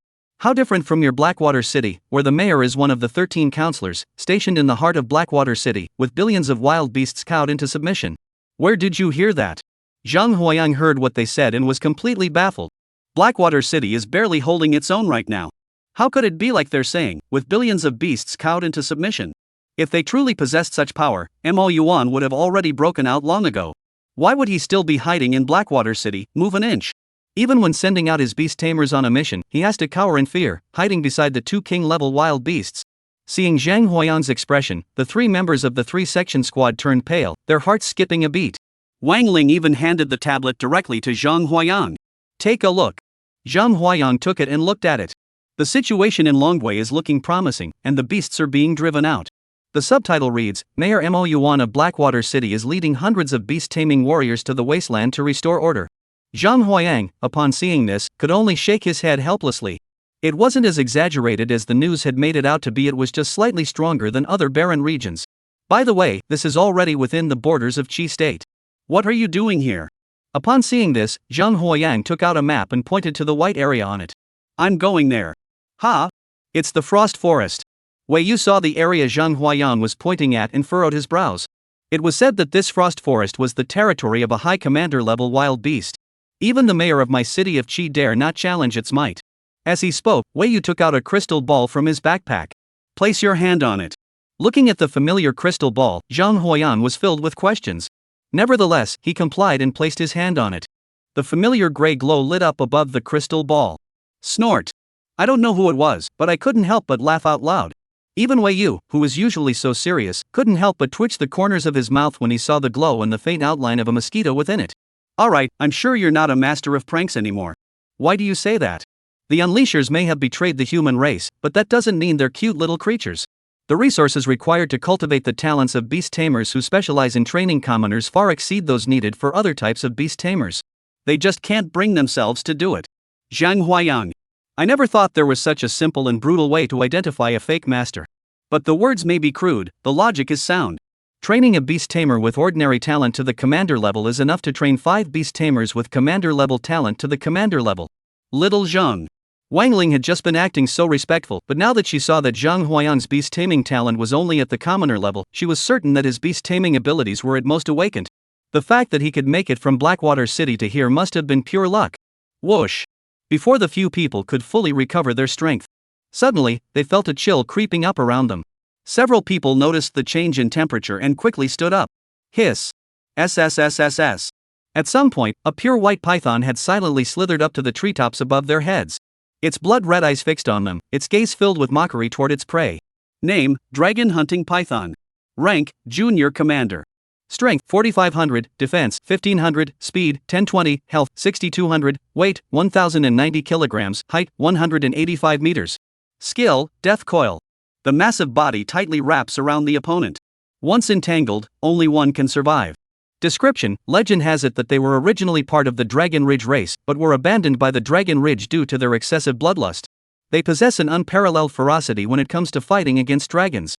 How different from your Blackwater City, where the mayor is one of the 13 counselors, stationed in the heart of Blackwater City, with billions of wild beasts cowed into submission. Where did you hear that? Zhang Huayang heard what they said and was completely baffled. Blackwater City is barely holding its own right now. How could it be like they're saying, with billions of beasts cowed into submission? If they truly possessed such power, Mo Yuan would have already broken out long ago. Why would he still be hiding in Blackwater City, move an inch? Even when sending out his beast tamers on a mission, he has to cower in fear, hiding beside the 2 king-level wild beasts. Seeing Zhang Huayan's expression, the 3 members of the 3-section squad turned pale, their hearts skipping a beat. Wang Ling even handed the tablet directly to Zhang Huayang. Take a look. Zhang Huayang took it and looked at it. The situation in Longwei is looking promising, and the beasts are being driven out. The subtitle reads, Mayor Mo Yuan of Blackwater City is leading hundreds of beast-taming warriors to the wasteland to restore order. Zhang Huayang, upon seeing this, could only shake his head helplessly. It wasn't as exaggerated as the news had made it out to be, it was just slightly stronger than other barren regions. By the way, this is already within the borders of Qi State. What are you doing here? Upon seeing this, Zhang Huayang took out a map and pointed to the white area on it. I'm going there. Ha! It's the Frost Forest. Wei Yu saw the area Zhang Huayang was pointing at and furrowed his brows. It was said that this Frost Forest was the territory of a high commander-level wild beast. Even the mayor of my city of Qi dare not challenge its might. As he spoke, Wei Yu took out a crystal ball from his backpack. Place your hand on it. Looking at the familiar crystal ball, Zhang Huayan was filled with questions. Nevertheless, he complied and placed his hand on it. The familiar gray glow lit up above the crystal ball. Snort. I don't know who it was, but I couldn't help but laugh out loud. Even Wei Yu, who was usually so serious, couldn't help but twitch the corners of his mouth when he saw the glow and the faint outline of a mosquito within it. Alright, I'm sure you're not a master of pranks anymore. Why do you say that? The Unleashers may have betrayed the human race, but that doesn't mean they're cute little creatures. The resources required to cultivate the talents of beast tamers who specialize in training commoners far exceed those needed for other types of beast tamers. They just can't bring themselves to do it. Zhang Huayang. I never thought there was such a simple and brutal way to identify a fake master. But the words may be crude, the logic is sound. Training a beast tamer with ordinary talent to the commander level is enough to train 5 beast tamers with commander level talent to the commander level. Little Zhang. Wang Ling had just been acting so respectful, but now that she saw that Zhang Huayang's beast taming talent was only at the commoner level, she was certain that his beast taming abilities were at most awakened. The fact that he could make it from Blackwater City to here must have been pure luck. Whoosh! Before the few people could fully recover their strength, suddenly, they felt a chill creeping up around them. Several people noticed the change in temperature and quickly stood up. Hiss. SSSSS. At some point, a pure white python had silently slithered up to the treetops above their heads. Its blood-red eyes fixed on them, its gaze filled with mockery toward its prey. Name, Dragon Hunting Python. Rank, Junior Commander. Strength, 4500, Defense, 1500, Speed, 1020, Health, 6200, Weight, 1090 kilograms, Height, 185 meters. Skill, Death Coil. The massive body tightly wraps around the opponent. Once entangled, only one can survive. Description, legend has it that they were originally part of the Dragon Ridge race, but were abandoned by the Dragon Ridge due to their excessive bloodlust. They possess an unparalleled ferocity when it comes to fighting against dragons.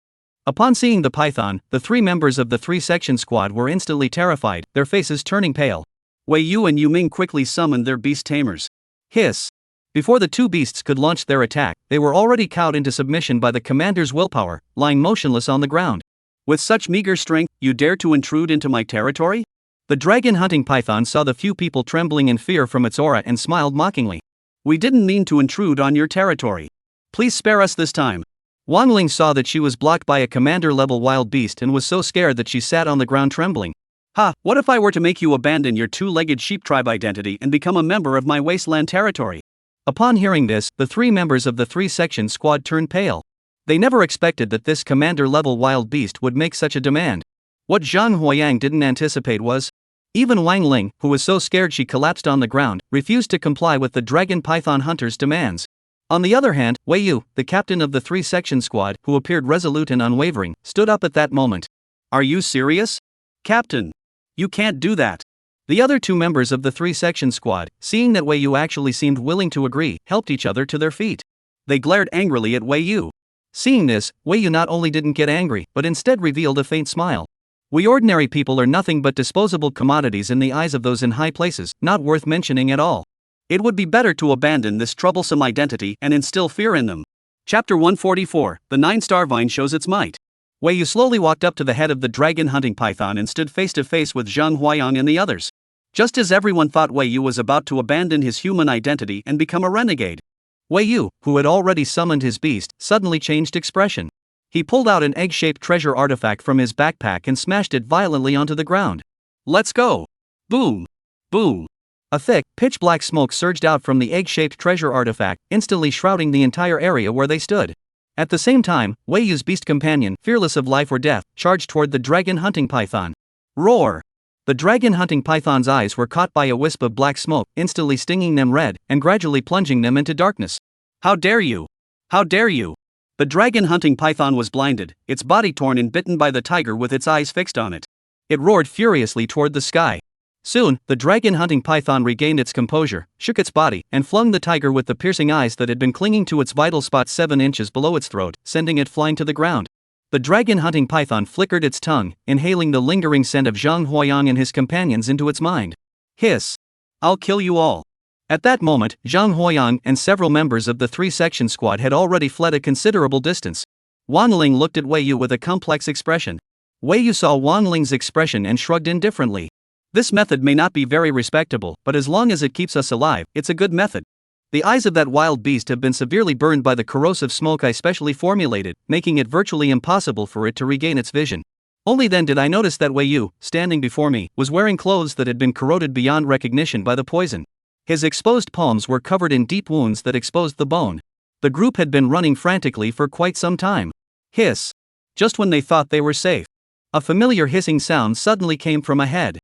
Upon seeing the python, the 3 members of the 3-section squad were instantly terrified, their faces turning pale. Wei Yu and Yu Ming quickly summoned their beast tamers. Hiss. Before the 2 beasts could launch their attack, they were already cowed into submission by the commander's willpower, lying motionless on the ground. With such meager strength, you dare to intrude into my territory? The dragon hunting python saw the few people trembling in fear from its aura and smiled mockingly. We didn't mean to intrude on your territory. Please spare us this time. Wang Ling saw that she was blocked by a commander-level wild beast and was so scared that she sat on the ground trembling. Ha, what if I were to make you abandon your 2-legged sheep tribe identity and become a member of my wasteland territory? Upon hearing this, the three members of the three-section squad turned pale. They never expected that this commander-level wild beast would make such a demand. What Zhang Huayang didn't anticipate was, even Wang Ling, who was so scared she collapsed on the ground, refused to comply with the dragon python hunter's demands. On the other hand, Wei Yu, the captain of the three-section squad, who appeared resolute and unwavering, stood up at that moment. "Are you serious? Captain, you can't do that." The other two members of the three-section squad, seeing that Wei Yu actually seemed willing to agree, helped each other to their feet. They glared angrily at Wei Yu. Seeing this, Wei Yu not only didn't get angry, but instead revealed a faint smile. "We ordinary people are nothing but disposable commodities in the eyes of those in high places, not worth mentioning at all. It would be better to abandon this troublesome identity and instill fear in them." Chapter 144, The Nine-Star Vine Shows Its Might. Wei Yu slowly walked up to the head of the dragon-hunting python and stood face to face with Zhang Huayang and the others. Just as everyone thought Wei Yu was about to abandon his human identity and become a renegade, Wei Yu, who had already summoned his beast, suddenly changed expression. He pulled out an egg-shaped treasure artifact from his backpack and smashed it violently onto the ground. "Let's go!" Boom! Boom! A thick, pitch-black smoke surged out from the egg-shaped treasure artifact, instantly shrouding the entire area where they stood. At the same time, Wei Yu's beast companion, fearless of life or death, charged toward the dragon-hunting python. Roar! The dragon-hunting python's eyes were caught by a wisp of black smoke, instantly stinging them red, and gradually plunging them into darkness. "How dare you! How dare you!" The dragon-hunting python was blinded, its body torn and bitten by the tiger with its eyes fixed on it. It roared furiously toward the sky. Soon, the dragon-hunting python regained its composure, shook its body, and flung the tiger with the piercing eyes that had been clinging to its vital spot 7 inches below its throat, sending it flying to the ground. The dragon-hunting python flickered its tongue, inhaling the lingering scent of Zhang Huayang and his companions into its mind. "Hiss! I'll kill you all." At that moment, Zhang Huayang and several members of the three-section squad had already fled a considerable distance. Wang Ling looked at Wei Yu with a complex expression. Wei Yu saw Wang Ling's expression and shrugged indifferently. "This method may not be very respectable, but as long as it keeps us alive, it's a good method. The eyes of that wild beast have been severely burned by the corrosive smoke I specially formulated, making it virtually impossible for it to regain its vision." Only then did I notice that Wei Yu, standing before me, was wearing clothes that had been corroded beyond recognition by the poison. His exposed palms were covered in deep wounds that exposed the bone. The group had been running frantically for quite some time. Hiss! Just when they thought they were safe, a familiar hissing sound suddenly came from ahead.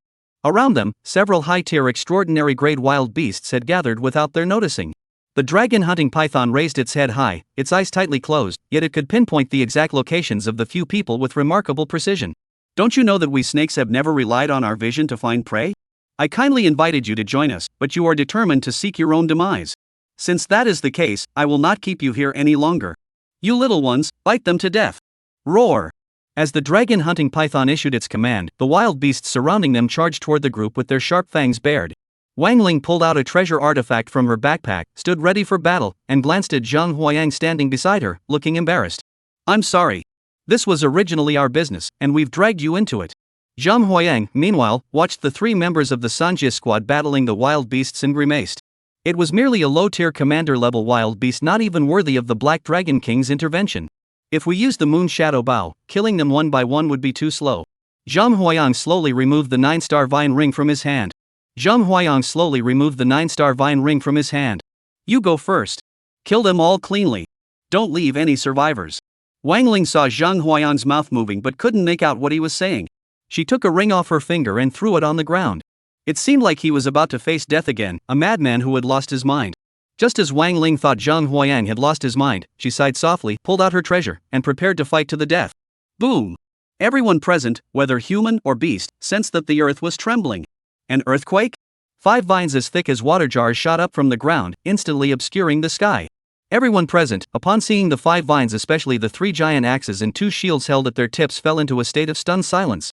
Around them, several high-tier extraordinary-grade wild beasts had gathered without their noticing. The dragon-hunting python raised its head high, its eyes tightly closed, yet it could pinpoint the exact locations of the few people with remarkable precision. "Don't you know that we snakes have never relied on our vision to find prey? I kindly invited you to join us, but you are determined to seek your own demise. Since that is the case, I will not keep you here any longer. You little ones, bite them to death." Roar! As the dragon-hunting python issued its command, the wild beasts surrounding them charged toward the group with their sharp fangs bared. Wang Ling pulled out a treasure artifact from her backpack, stood ready for battle, and glanced at Zhang Huayang standing beside her, looking embarrassed. "I'm sorry. This was originally our business, and we've dragged you into it." Zhang Huayang, meanwhile, watched the 3 members of the Sanjia squad battling the wild beasts and grimaced. It was merely a low-tier commander-level wild beast not even worthy of the Black Dragon King's intervention. If we used the Moon Shadow Bow, killing them one by one would be too slow. Zhang Huayang slowly removed the 9-star vine ring from his hand. Zhang Huayang slowly removed the 9-star vine ring from his hand. "You go first. Kill them all cleanly. Don't leave any survivors." Wang Ling saw Zhang Huayang's mouth moving but couldn't make out what he was saying. She took a ring off her finger and threw it on the ground. It seemed like he was about to face death again, a madman who had lost his mind. Just as Wang Ling thought Zhang Huayang had lost his mind, she sighed softly, pulled out her treasure, and prepared to fight to the death. Boom! Everyone present, whether human or beast, sensed that the earth was trembling. An earthquake? 5 vines as thick as water jars shot up from the ground, instantly obscuring the sky. Everyone present, upon seeing the 5 vines, especially the 3 giant axes and 2 shields held at their tips, fell into a state of stunned silence.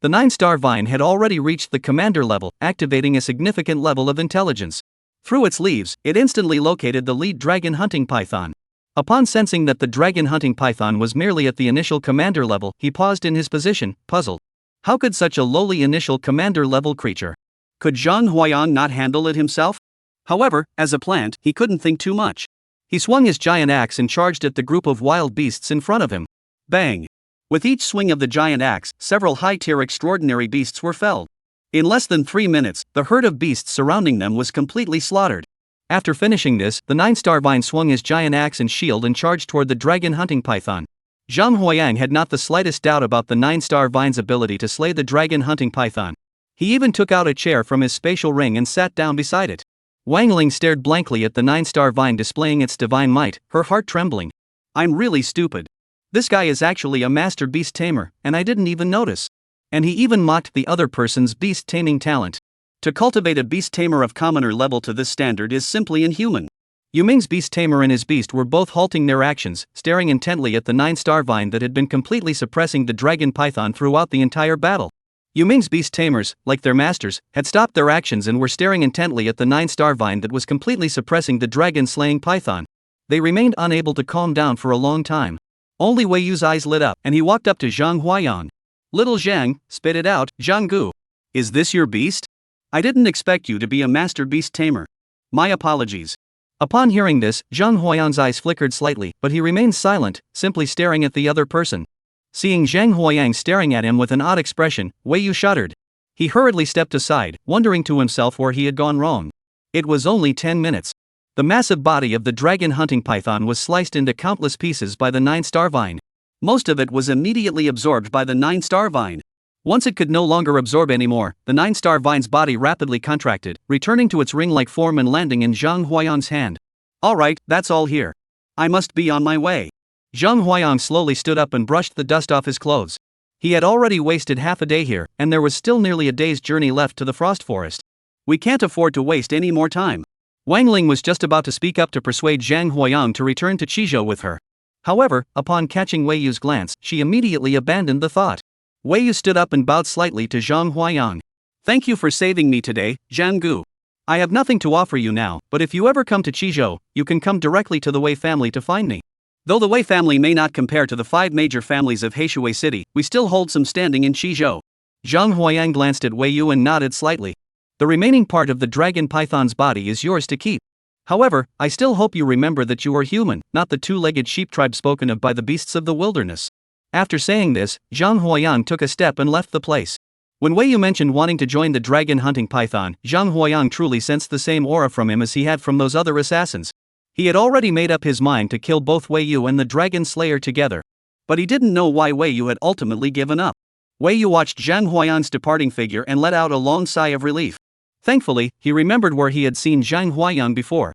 The 9-star vine had already reached the commander level, activating a significant level of intelligence. Through its leaves, it instantly located the lead dragon hunting python. Upon sensing that the dragon hunting python was merely at the initial commander level, he paused in his position, puzzled. How could such a lowly initial commander level creature? Could Zhang Huayang not handle it himself? However, as a plant, he couldn't think too much. He swung his giant axe and charged at the group of wild beasts in front of him. Bang! With each swing of the giant axe, several high-tier extraordinary beasts were felled. In less than 3 minutes, the herd of beasts surrounding them was completely slaughtered. After finishing this, the 9-star vine swung his giant axe and shield and charged toward the dragon hunting python. Zhang Huayang had not the slightest doubt about the 9-star vine's ability to slay the dragon hunting python. He even took out a chair from his spatial ring and sat down beside it. Wang Ling stared blankly at the 9-star vine displaying its divine might, her heart trembling. I'm really stupid. This guy is actually a master beast tamer, and I didn't even notice. And he even mocked the other person's beast taming talent. To cultivate a beast tamer of commoner level to this standard is simply inhuman. Yuming's beast tamer and his beast were both halting their actions, staring intently at the 9-star vine that had been completely suppressing the dragon python throughout the entire battle. Yuming's beast tamers, like their masters, had stopped their actions and were staring intently at the 9-star vine that was completely suppressing the dragon-slaying python. They remained unable to calm down for a long time. Only Wei Yu's eyes lit up, and he walked up to Zhang Huayang. Little Zhang, spit it out, Zhang Gu. Is this your beast? I didn't expect you to be a master beast tamer. My apologies. Upon hearing this, Zhang Huayang's eyes flickered slightly, but he remained silent, simply staring at the other person. Seeing Zhang Huayang staring at him with an odd expression, Wei Yu shuddered. He hurriedly stepped aside, wondering to himself where he had gone wrong. It was only 10 minutes. The massive body of the dragon hunting python was sliced into countless pieces by the 9-star vine. Most of it was immediately absorbed by the 9-star vine. Once it could no longer absorb anymore, the 9-star vine's body rapidly contracted, returning to its ring-like form and landing in Zhang Huayang's hand. Alright, that's all here. I must be on my way. Zhang Huayang slowly stood up and brushed the dust off his clothes. He had already wasted half a day here, and there was still nearly a day's journey left to the frost forest. We can't afford to waste any more time. Wang Ling was just about to speak up to persuade Zhang Huayang to return to Qizhou with her. However, upon catching Wei Yu's glance, she immediately abandoned the thought. Wei Yu stood up and bowed slightly to Zhang Huayang. Thank you for saving me today, Zhang Gu. I have nothing to offer you now, but if you ever come to Qizhou, you can come directly to the Wei family to find me. Though the Wei family may not compare to the 5 major families of Heishui City, we still hold some standing in Qizhou. Zhang Huayang glanced at Wei Yu and nodded slightly. The remaining part of the dragon python's body is yours to keep. However, I still hope you remember that you are human, not the 2-legged sheep tribe spoken of by the beasts of the wilderness. After saying this, Zhang Huayang took a step and left the place. When Wei Yu mentioned wanting to join the dragon hunting python, Zhang Huayang truly sensed the same aura from him as he had from those other assassins. He had already made up his mind to kill both Wei Yu and the dragon slayer together. But he didn't know why Wei Yu had ultimately given up. Wei Yu watched Zhang Huayang's departing figure and let out a long sigh of relief. Thankfully, he remembered where he had seen Zhang Huayang before.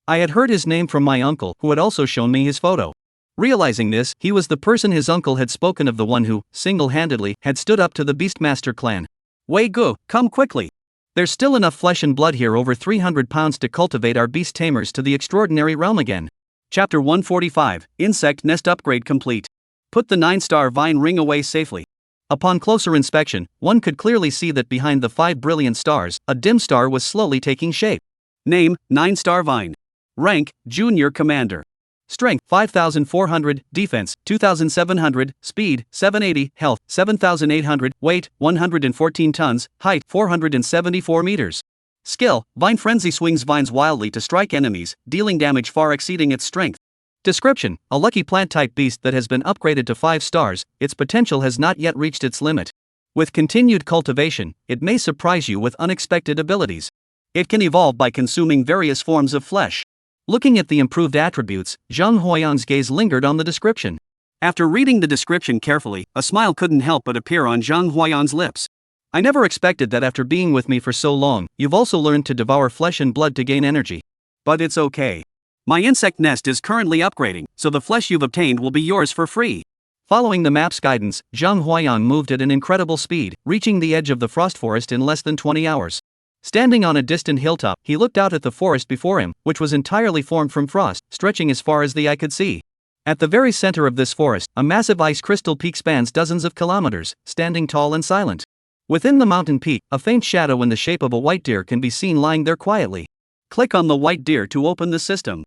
I had heard his name from my uncle, who had also shown me his photo. Realizing this, he was the person his uncle had spoken of, the one who, single-handedly, had stood up to the Beastmaster clan. Wei Gu, come quickly. There's still enough flesh and blood here, over 300 pounds, to cultivate our beast tamers to the extraordinary realm again. Chapter 145, Insect Nest Upgrade complete. Put the 9-star vine ring away safely. Upon closer inspection, one could clearly see that behind the 5 brilliant stars, a dim star was slowly taking shape. Name, 9-star vine. Rank, Junior Commander. Strength, 5,400, Defense, 2,700, Speed, 780, Health, 7,800, Weight, 114 tons, Height, 474 meters. Skill, Vine Frenzy swings vines wildly to strike enemies, dealing damage far exceeding its strength. Description, a lucky plant-type beast that has been upgraded to 5 stars, its potential has not yet reached its limit. With continued cultivation, it may surprise you with unexpected abilities. It can evolve by consuming various forms of flesh. Looking at the improved attributes, Zhang Huayang's gaze lingered on the description. After reading the description carefully, a smile couldn't help but appear on Zhang Huayang's lips. I never expected that after being with me for so long, you've also learned to devour flesh and blood to gain energy. But it's okay. My insect nest is currently upgrading, so the flesh you've obtained will be yours for free. Following the map's guidance, Zhang Huayang moved at an incredible speed, reaching the edge of the frost forest in less than 20 hours. Standing on a distant hilltop, he looked out at the forest before him, which was entirely formed from frost, stretching as far as the eye could see. At the very center of this forest, a massive ice crystal peak spans dozens of kilometers, standing tall and silent. Within the mountain peak, a faint shadow in the shape of a white deer can be seen lying there quietly. Click on the white deer to open the system.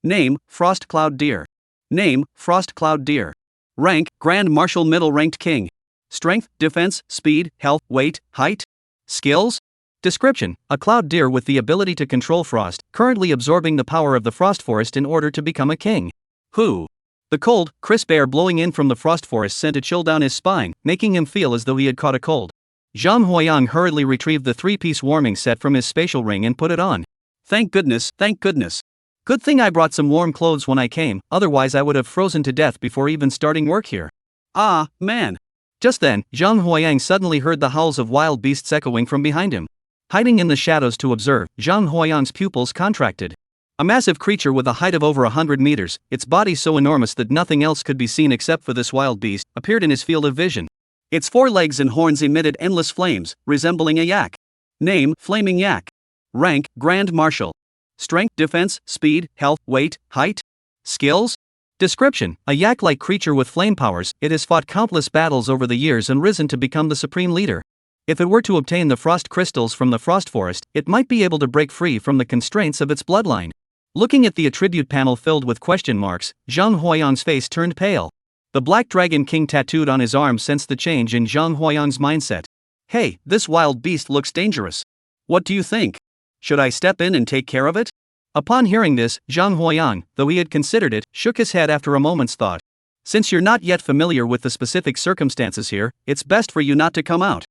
Name, Frost Cloud Deer. Name, Frost Cloud Deer. Rank, Grand Marshal Middle Ranked King. Strength, Defense, Speed, Health, Weight, Height. Skills? Description, a cloud deer with the ability to control frost, currently absorbing the power of the frost forest in order to become a king. Who? The cold, crisp air blowing in from the frost forest sent a chill down his spine, making him feel as though he had caught a cold. Zhang Huayang hurriedly retrieved the 3-piece warming set from his spatial ring and put it on. Thank goodness, thank goodness. Good thing I brought some warm clothes when I came, otherwise I would have frozen to death before even starting work here. Ah, man. Just then, Zhang Huayang suddenly heard the howls of wild beasts echoing from behind him. Hiding in the shadows to observe, Zhang Huayang's pupils contracted. A massive creature with a height of over 100 meters, its body so enormous that nothing else could be seen except for this wild beast, appeared in his field of vision. Its four legs and horns emitted endless flames, resembling a yak. Name: Flaming Yak. Rank: Grand Marshal. Strength, defense, speed, health, weight, height. Skills? Description: a yak-like creature with flame powers, it has fought countless battles over the years and risen to become the supreme leader. If it were to obtain the frost crystals from the frost forest, it might be able to break free from the constraints of its bloodline. Looking at the attribute panel filled with question marks, Zhang Huayang's face turned pale. The Black Dragon King tattooed on his arm sensed the change in Zhang Huayang's mindset. Hey, this wild beast looks dangerous. What do you think? Should I step in and take care of it? Upon hearing this, Zhang Huayang, though he had considered it, shook his head after a moment's thought. Since you're not yet familiar with the specific circumstances here, it's best for you not to come out.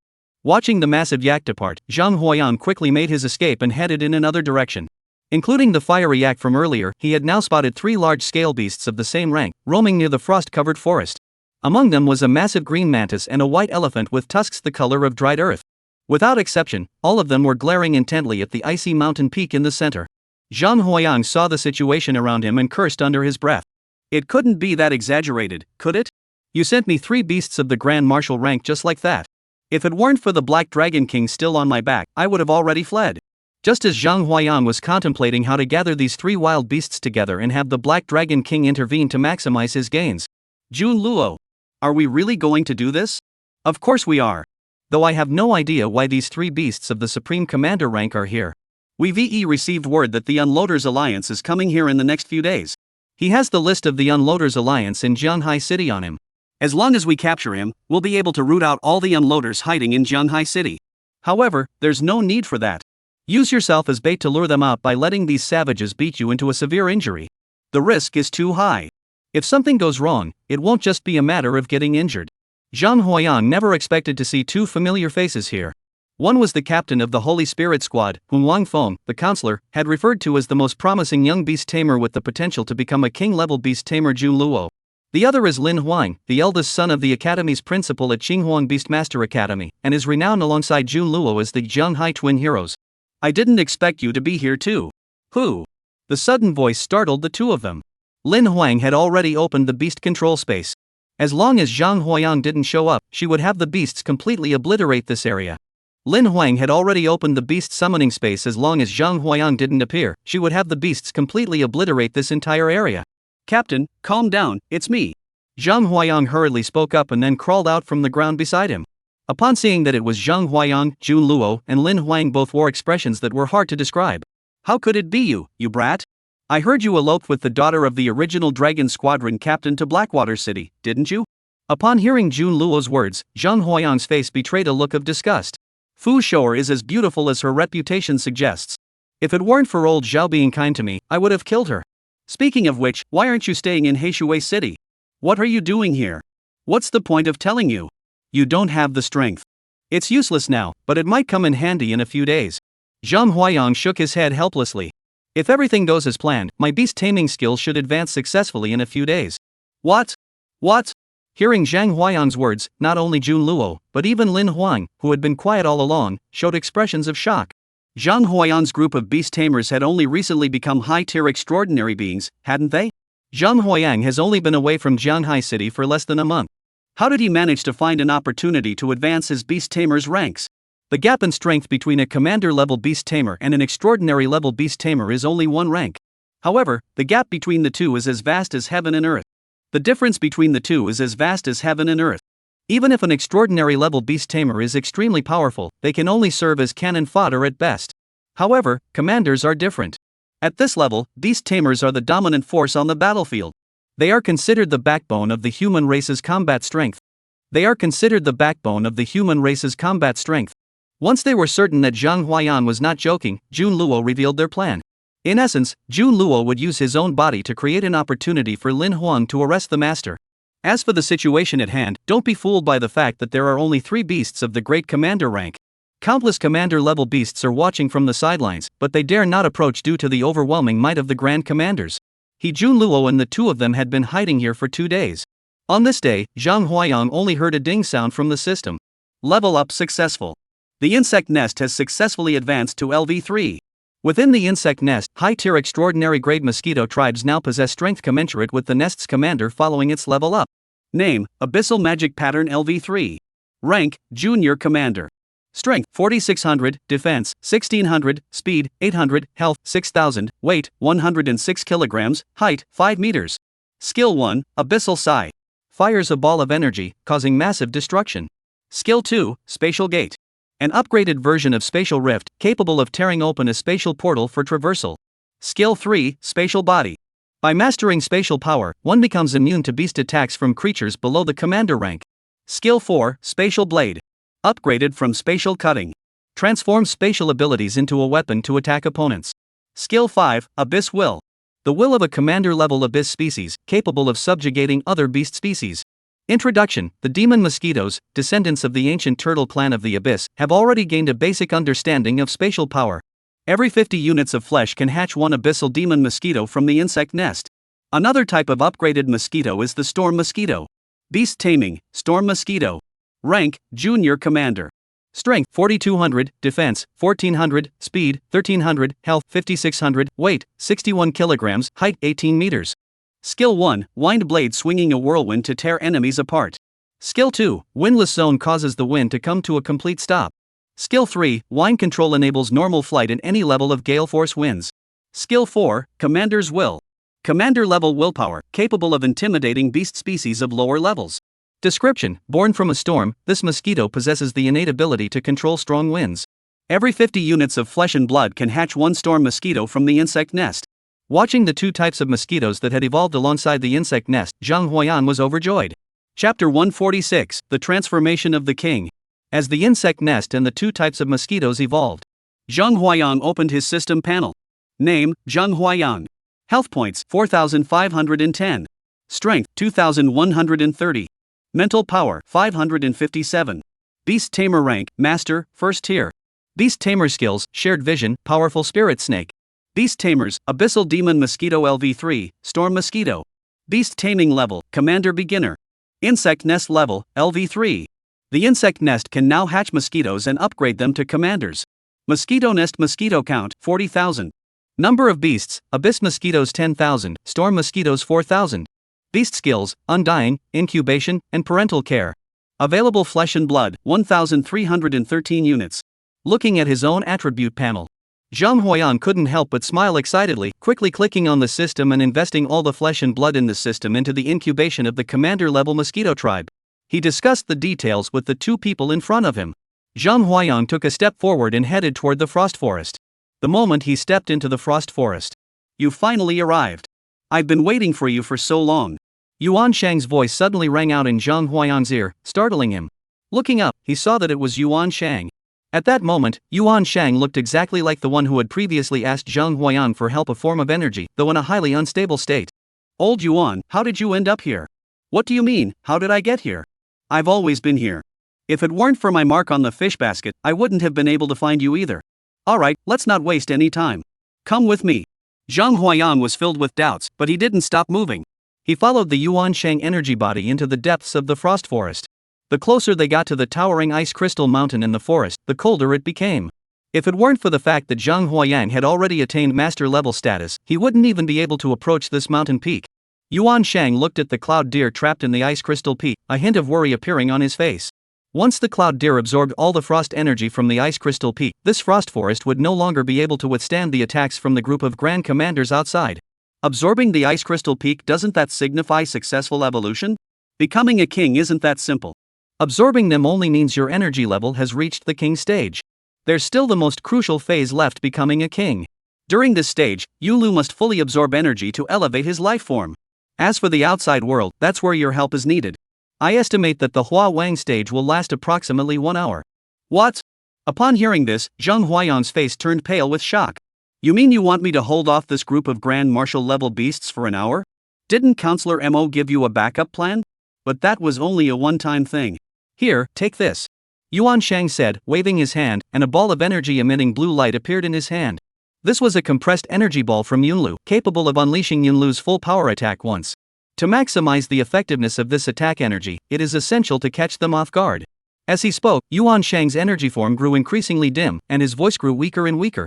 Watching the massive yak depart, Zhang Huayang quickly made his escape and headed in another direction. Including the fiery yak from earlier, he had now spotted 3 large-scale beasts of the same rank, roaming near the frost-covered forest. Among them was a massive green mantis and a white elephant with tusks the color of dried earth. Without exception, all of them were glaring intently at the icy mountain peak in the center. Zhang Huayang saw the situation around him and cursed under his breath. It couldn't be that exaggerated, could it? You sent me 3 beasts of the Grand Marshal rank just like that. If it weren't for the Black Dragon King still on my back, I would have already fled. Just as Zhang Huayang was contemplating how to gather these 3 wild beasts together and have the Black Dragon King intervene to maximize his gains. Jun Luo. Are we really going to do this? Of course we are. Though I have no idea why these 3 beasts of the Supreme Commander rank are here. We've received word that the Unloaders Alliance is coming here in the next few days. He has the list of the Unloaders Alliance in Jianghai City on him. As long as we capture him, we'll be able to root out all the unloaders hiding in Jianghai City. However, there's no need for that. Use yourself as bait to lure them out by letting these savages beat you into a severe injury. The risk is too high. If something goes wrong, it won't just be a matter of getting injured. Zhang Huayang never expected to see 2 familiar faces here. One was the captain of the Holy Spirit Squad, whom Wang Feng, the counselor, had referred to as the most promising young beast tamer with the potential to become a king-level beast tamer, Jun Luo. The other is Lin Huang, the eldest son of the academy's principal at Qinghuang Beastmaster Academy, and is renowned alongside Jun Luo as the Jianghai twin heroes. I didn't expect you to be here too. Who? The sudden voice startled the 2 of them. Lin Huang had already opened the beast control space. As long as Zhang Huayang didn't show up, she would have the beasts completely obliterate this area. Lin Huang had already opened the beast summoning space. As long as Zhang Huayang didn't appear, she would have the beasts completely obliterate this entire area. Captain, calm down, it's me. Zhang Huayang hurriedly spoke up and then crawled out from the ground beside him. Upon seeing that it was Zhang Huayang, Jun Luo, and Lin Huang both wore expressions that were hard to describe. How could it be you brat? I heard you eloped with the daughter of the original Dragon Squadron captain to Blackwater City, didn't you? Upon hearing Jun Luo's words, Zhang Huayang's face betrayed a look of disgust. Fu Shou'er is as beautiful as her reputation suggests. If it weren't for old Zhao being kind to me, I would have killed her. Speaking of which, why aren't you staying in Heishui City? What are you doing here? What's the point of telling you? You don't have the strength. It's useless now, but it might come in handy in a few days. Zhang Huayang shook his head helplessly. If everything goes as planned, my beast taming skills should advance successfully in a few days. What? Hearing Zhang Huayang's words, not only Jun Luo, but even Lin Huang, who had been quiet all along, showed expressions of shock. Zhang Huayang's group of beast tamers had only recently become high-tier extraordinary beings, hadn't they? Zhang Huayang has only been away from Jianghai City for less than a month. How did he manage to find an opportunity to advance his beast tamer's ranks? The gap in strength between a commander-level beast tamer and an extraordinary-level beast tamer is only 1 rank. However, the gap between the 2 is as vast as heaven and earth. The difference between the 2 is as vast as heaven and earth. Even if an extraordinary-level beast tamer is extremely powerful, they can only serve as cannon fodder at best. However, commanders are different. At this level, beast tamers are the dominant force on the battlefield. They are considered the backbone of the human race's combat strength. Once they were certain that Zhang Huayang was not joking, Jun Luo revealed their plan. In essence, Jun Luo would use his own body to create an opportunity for Lin Huang to arrest the master. As for the situation at hand, don't be fooled by the fact that there are only 3 beasts of the Great Commander rank. Countless commander-level beasts are watching from the sidelines, but they dare not approach due to the overwhelming might of the Grand Commanders. He Junluo and the two of them had been hiding here for 2 days. On this day, Zhang Huayang only heard a ding sound from the system. Level up successful. The insect nest has successfully advanced to LV3. Within the insect nest, high-tier extraordinary grade mosquito tribes now possess strength commensurate with the nest's commander following its level up. Name, Abyssal Magic Pattern LV3. Rank, Junior Commander. Strength, 4600, Defense, 1600, Speed, 800, Health, 6000, Weight, 106 kilograms, Height, 5 meters. Skill 1, Abyssal Sigh. Fires a ball of energy, causing massive destruction. Skill 2, Spatial Gate. An upgraded version of Spatial Rift, capable of tearing open a spatial portal for traversal. Skill 3, Spatial Body. By mastering spatial power, one becomes immune to beast attacks from creatures below the commander rank. Skill 4, Spatial Blade. Upgraded from Spatial Cutting. Transforms spatial abilities into a weapon to attack opponents. Skill 5, Abyss Will. The will of a commander-level abyss species, capable of subjugating other beast species. Introduction. The demon mosquitoes, descendants of the ancient turtle clan of the Abyss, have already gained a basic understanding of spatial power. Every 50 units of flesh can hatch one abyssal demon mosquito from the insect nest. Another type of upgraded mosquito is the storm mosquito. Beast Taming, Storm Mosquito. Rank, Junior Commander. Strength, 4200, Defense, 1400, Speed, 1300, Health, 5600, Weight, 61 kilograms, Height, 18 meters. Skill 1, Wind Blade swinging a whirlwind to tear enemies apart. Skill 2, Windless Zone causes the wind to come to a complete stop. Skill 3, Wind Control enables normal flight in any level of gale force winds. Skill 4, Commander's Will. Commander level willpower, capable of intimidating beast species of lower levels. Description. Born from a storm, this mosquito possesses the innate ability to control strong winds. Every 50 units of flesh and blood can hatch one storm mosquito from the insect nest. Watching the two types of mosquitoes that had evolved alongside the insect nest, Zhang Huayan was overjoyed. Chapter 146, The Transformation of the King. As the insect nest and the two types of mosquitoes evolved, Zhang Huayan opened his system panel. Name, Zhang Huayan. Health points, 4,510. Strength, 2,130. Mental power, 557. Beast Tamer rank, Master, 1st tier. Beast Tamer skills, Shared Vision, Powerful Spirit Snake. Beast Tamers, Abyssal Demon Mosquito LV3, Storm Mosquito. Beast Taming level, Commander Beginner. Insect Nest level, LV3. The insect nest can now hatch mosquitoes and upgrade them to commanders. Mosquito nest mosquito count, 40,000. Number of beasts, Abyss mosquitoes 10,000, Storm mosquitoes 4,000. Beast skills, Undying, Incubation, and Parental Care. Available flesh and blood, 1,313 units. Looking at his own attribute panel, Zhang Huayan couldn't help but smile excitedly, quickly clicking on the system and investing all the flesh and blood in the system into the incubation of the commander-level mosquito tribe. He discussed the details with the two people in front of him. Zhang Huayan took a step forward and headed toward the frost forest. The moment he stepped into the frost forest, "You finally arrived. I've been waiting for you for so long." Yuan Shang's voice suddenly rang out in Zhang Huayan's ear, startling him. Looking up, he saw that it was Yuan Shang. At that moment, Yuan Shang looked exactly like the one who had previously asked Zhang Huayan for help, a form of energy, though in a highly unstable state. "Old Yuan, how did you end up here?" "What do you mean, how did I get here? I've always been here. If it weren't for my mark on the fish basket, I wouldn't have been able to find you either. Alright, let's not waste any time. Come with me." Zhang Huayan was filled with doubts, but he didn't stop moving. He followed the Yuan Shang energy body into the depths of the frost forest. The closer they got to the towering ice crystal mountain in the forest, the colder it became. If it weren't for the fact that Zhang Huayan had already attained master level status, he wouldn't even be able to approach this mountain peak. Yuan Shang looked at the cloud deer trapped in the ice crystal peak, a hint of worry appearing on his face. Once the cloud deer absorbed all the frost energy from the ice crystal peak, this frost forest would no longer be able to withstand the attacks from the group of grand commanders outside. Absorbing the ice crystal peak, doesn't that signify successful evolution? Becoming a king isn't that simple. Absorbing them only means your energy level has reached the king stage. There's still the most crucial phase left, becoming a king. During this stage, Yulu must fully absorb energy to elevate his life form. As for the outside world, that's where your help is needed. I estimate that the Hua Wang stage will last approximately 1 hour. What? Upon hearing this, Zhang Huayan's face turned pale with shock. You mean you want me to hold off this group of Grand Marshal level beasts for an hour? Didn't Counselor Mo give you a backup plan? But that was only a one-time thing. Here, take this. Yuan Shang said, waving his hand, and a ball of energy emitting blue light appeared in his hand. This was a compressed energy ball from Yunlu, capable of unleashing Yunlu's full power attack once. To maximize the effectiveness of this attack energy, it is essential to catch them off guard. As he spoke, Yuan Shang's energy form grew increasingly dim, and his voice grew weaker and weaker.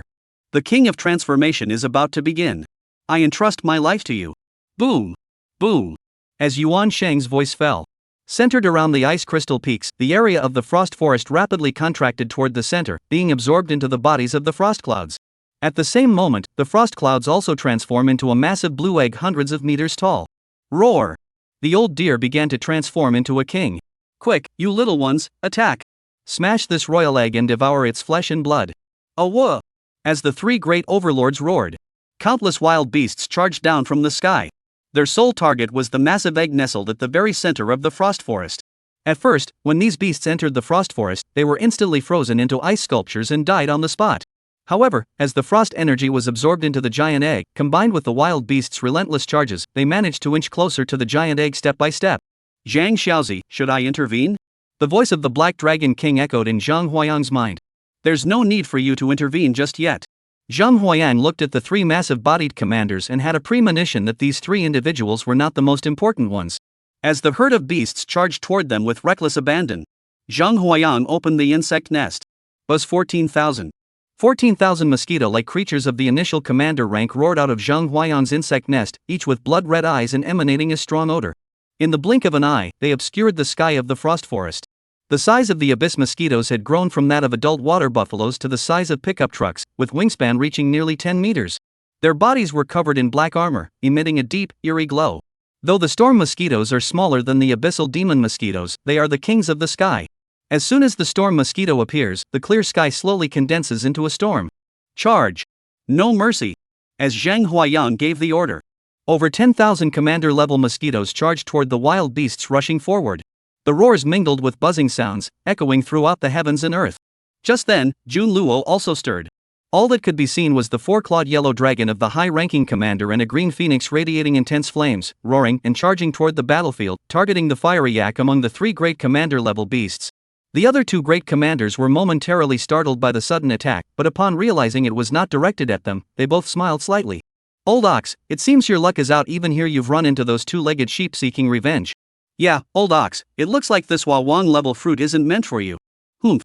The King of Transformation is about to begin. I entrust my life to you. Boom! Boom! As Yuan Shang's voice fell. Centered around the ice crystal peaks, the area of the frost forest rapidly contracted toward the center, being absorbed into the bodies of the frost clouds. At the same moment, the frost clouds also transform into a massive blue egg hundreds of meters tall. Roar! The old deer began to transform into a king. Quick, you little ones, attack! Smash this royal egg and devour its flesh and blood. Awah! As the three great overlords roared, countless wild beasts charged down from the sky. Their sole target was the massive egg nestled at the very center of the frost forest. At first, when these beasts entered the frost forest, they were instantly frozen into ice sculptures and died on the spot. However, as the frost energy was absorbed into the giant egg, combined with the wild beasts' relentless charges, they managed to inch closer to the giant egg step by step. Zhang Xiaozi, should I intervene? The voice of the Black Dragon King echoed in Zhang Huayang's mind. There's no need for you to intervene just yet. Zhang Huayang looked at the three massive-bodied commanders and had a premonition that these three individuals were not the most important ones. As the herd of beasts charged toward them with reckless abandon, Zhang Huayang opened the insect nest. Buzz 14,000. 14,000 mosquito-like creatures of the initial commander rank roared out of Zhang Huayang's insect nest, each with blood-red eyes and emanating a strong odor. In the blink of an eye, they obscured the sky of the frost forest. The size of the abyss mosquitoes had grown from that of adult water buffaloes to the size of pickup trucks, with wingspan reaching nearly 10 meters. Their bodies were covered in black armor, emitting a deep, eerie glow. Though the storm mosquitoes are smaller than the abyssal demon mosquitoes, they are the kings of the sky. As soon as the storm mosquito appears, the clear sky slowly condenses into a storm. Charge! No mercy! As Zhang Huayang gave the order, over 10,000 commander-level mosquitoes charged toward the wild beasts rushing forward. The roars mingled with buzzing sounds, echoing throughout the heavens and earth. Just then, Jun Luo also stirred. All that could be seen was the four-clawed yellow dragon of the high-ranking commander and a green phoenix radiating intense flames, roaring and charging toward the battlefield, targeting the fiery yak among the three great commander-level beasts. The other two great commanders were momentarily startled by the sudden attack, but upon realizing it was not directed at them, they both smiled slightly. Old ox, it seems your luck is out even here. You've run into those two-legged sheep seeking revenge. Yeah, old ox, it looks like this Wawang-level fruit isn't meant for you.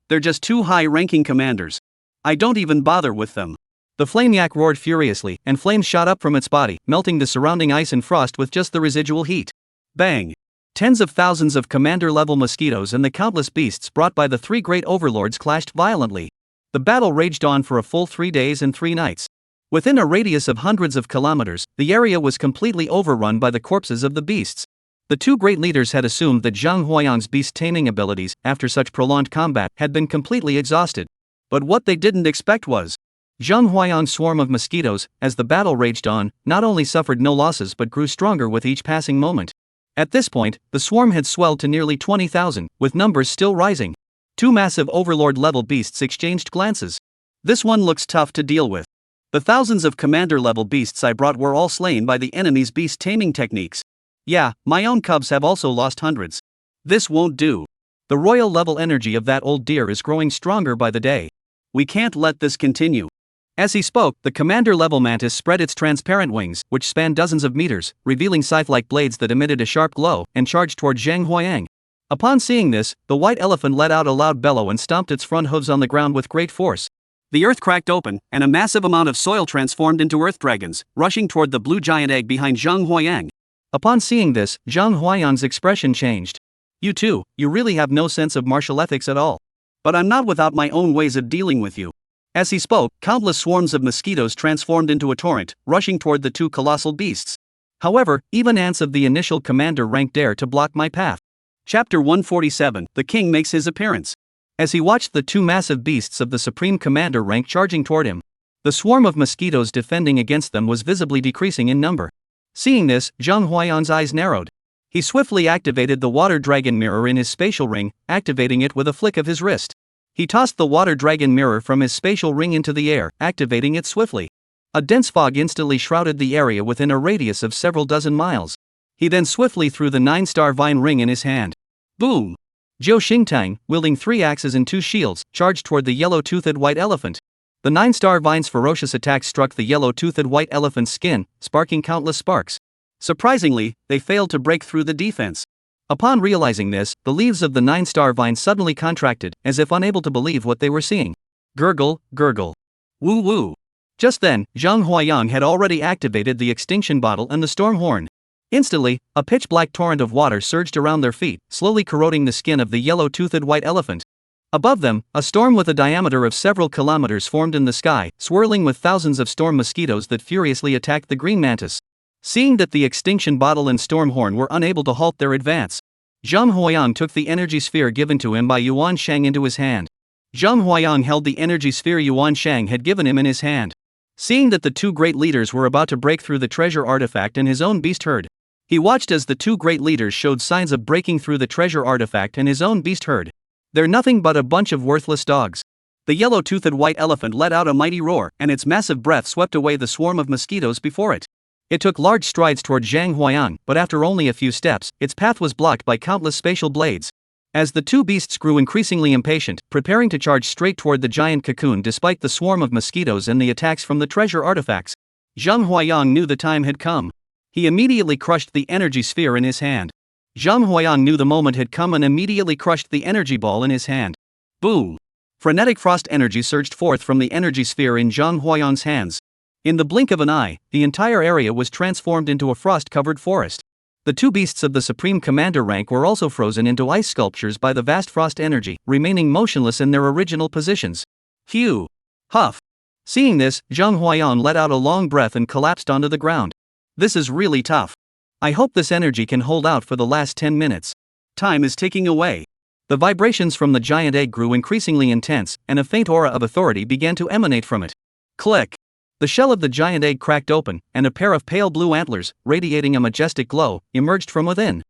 They're just two high-ranking commanders. I don't even bother with them. The flame yak roared furiously, and flames shot up from its body, melting the surrounding ice and frost with just the residual heat. Bang! Tens of thousands of commander-level mosquitoes and the countless beasts brought by the three great overlords clashed violently. The battle raged on for a full 3 days and 3 nights. Within a radius of hundreds of kilometers, the area was completely overrun by the corpses of the beasts. The two great leaders had assumed that Zhang Huayang's beast-taming abilities, after such prolonged combat, had been completely exhausted. But what they didn't expect was Zhang Huayang's swarm of mosquitoes, as the battle raged on, not only suffered no losses but grew stronger with each passing moment. At this point, the swarm had swelled to nearly 20,000, with numbers still rising. Two massive overlord-level beasts exchanged glances. This one looks tough to deal with. The thousands of commander-level beasts I brought were all slain by the enemy's beast-taming techniques. Yeah, my own cubs have also lost hundreds. This won't do. The royal-level energy of that old deer is growing stronger by the day. We can't let this continue. As he spoke, the commander-level mantis spread its transparent wings, which spanned dozens of meters, revealing scythe-like blades that emitted a sharp glow, and charged toward Zhang Huayang. Upon seeing this, the white elephant let out a loud bellow and stomped its front hooves on the ground with great force. The earth cracked open, and a massive amount of soil transformed into earth dragons, rushing toward the blue giant egg behind Zhang Huayang. Upon seeing this, Zhang Huayang's expression changed. You too, you really have no sense of martial ethics at all. But I'm not without my own ways of dealing with you. As he spoke, countless swarms of mosquitoes transformed into a torrent, rushing toward the two colossal beasts. However, even ants of the initial commander rank dare to block my path. Chapter 147, The King makes his appearance. As he watched the two massive beasts of the supreme commander rank charging toward him, the swarm of mosquitoes defending against them was visibly decreasing in number. Seeing this, Zhang Huayang's eyes narrowed. He swiftly activated the water dragon mirror in his spatial ring, activating it with a flick of his wrist. He tossed the water dragon mirror from his spatial ring into the air, activating it swiftly. A dense fog instantly shrouded the area within a radius of several dozen miles. He then swiftly threw the 9-star vine ring in his hand. Boom! Zhou Xingtang, wielding 3 axes and 2 shields, charged toward the yellow-toothed white elephant. The 9-star vine's ferocious attack struck the yellow-toothed white elephant's skin, sparking countless sparks. Surprisingly, they failed to break through the defense. Upon realizing this, the leaves of the 9-star vine suddenly contracted, as if unable to believe what they were seeing. Gurgle, gurgle. Woo woo. Just then, Zhang Huayang had already activated the extinction bottle and the storm horn. Instantly, a pitch-black torrent of water surged around their feet, slowly corroding the skin of the yellow-toothed white elephant. Above them, a storm with a diameter of several kilometers formed in the sky, swirling with thousands of storm mosquitoes that furiously attacked the green mantis. Seeing that the extinction bottle and storm horn were unable to halt their advance, Zhang Huayang took the energy sphere given to him by Yuan Shang into his hand. Zhang Huayang held the energy sphere Yuan Shang had given him in his hand. Seeing that the 2 great leaders were about to break through the treasure artifact and his own beast herd, he watched as the 2 great leaders showed signs of breaking through the treasure artifact and his own beast herd. They're nothing but a bunch of worthless dogs. The yellow-toothed white elephant let out a mighty roar, and its massive breath swept away the swarm of mosquitoes before it. It took large strides toward Zhang Huayang, but after only a few steps, its path was blocked by countless spatial blades. As the 2 beasts grew increasingly impatient, preparing to charge straight toward the giant cocoon despite the swarm of mosquitoes and the attacks from the treasure artifacts, Zhang Huayang knew the time had come. He immediately crushed the energy sphere in his hand. Zhang Huayang knew the moment had come and immediately crushed the energy ball in his hand. Boom! Frenetic frost energy surged forth from the energy sphere in Zhang Huayang's hands. In the blink of an eye, the entire area was transformed into a frost-covered forest. The 2 beasts of the Supreme Commander rank were also frozen into ice sculptures by the vast frost energy, remaining motionless in their original positions. Phew! Huff! Seeing this, Zhang Huayang let out a long breath and collapsed onto the ground. This is really tough. I hope this energy can hold out for the last 10 minutes. Time is ticking away. The vibrations from the giant egg grew increasingly intense, and a faint aura of authority began to emanate from it. Click! The shell of the giant egg cracked open, and a pair of pale blue antlers, radiating a majestic glow, emerged from within.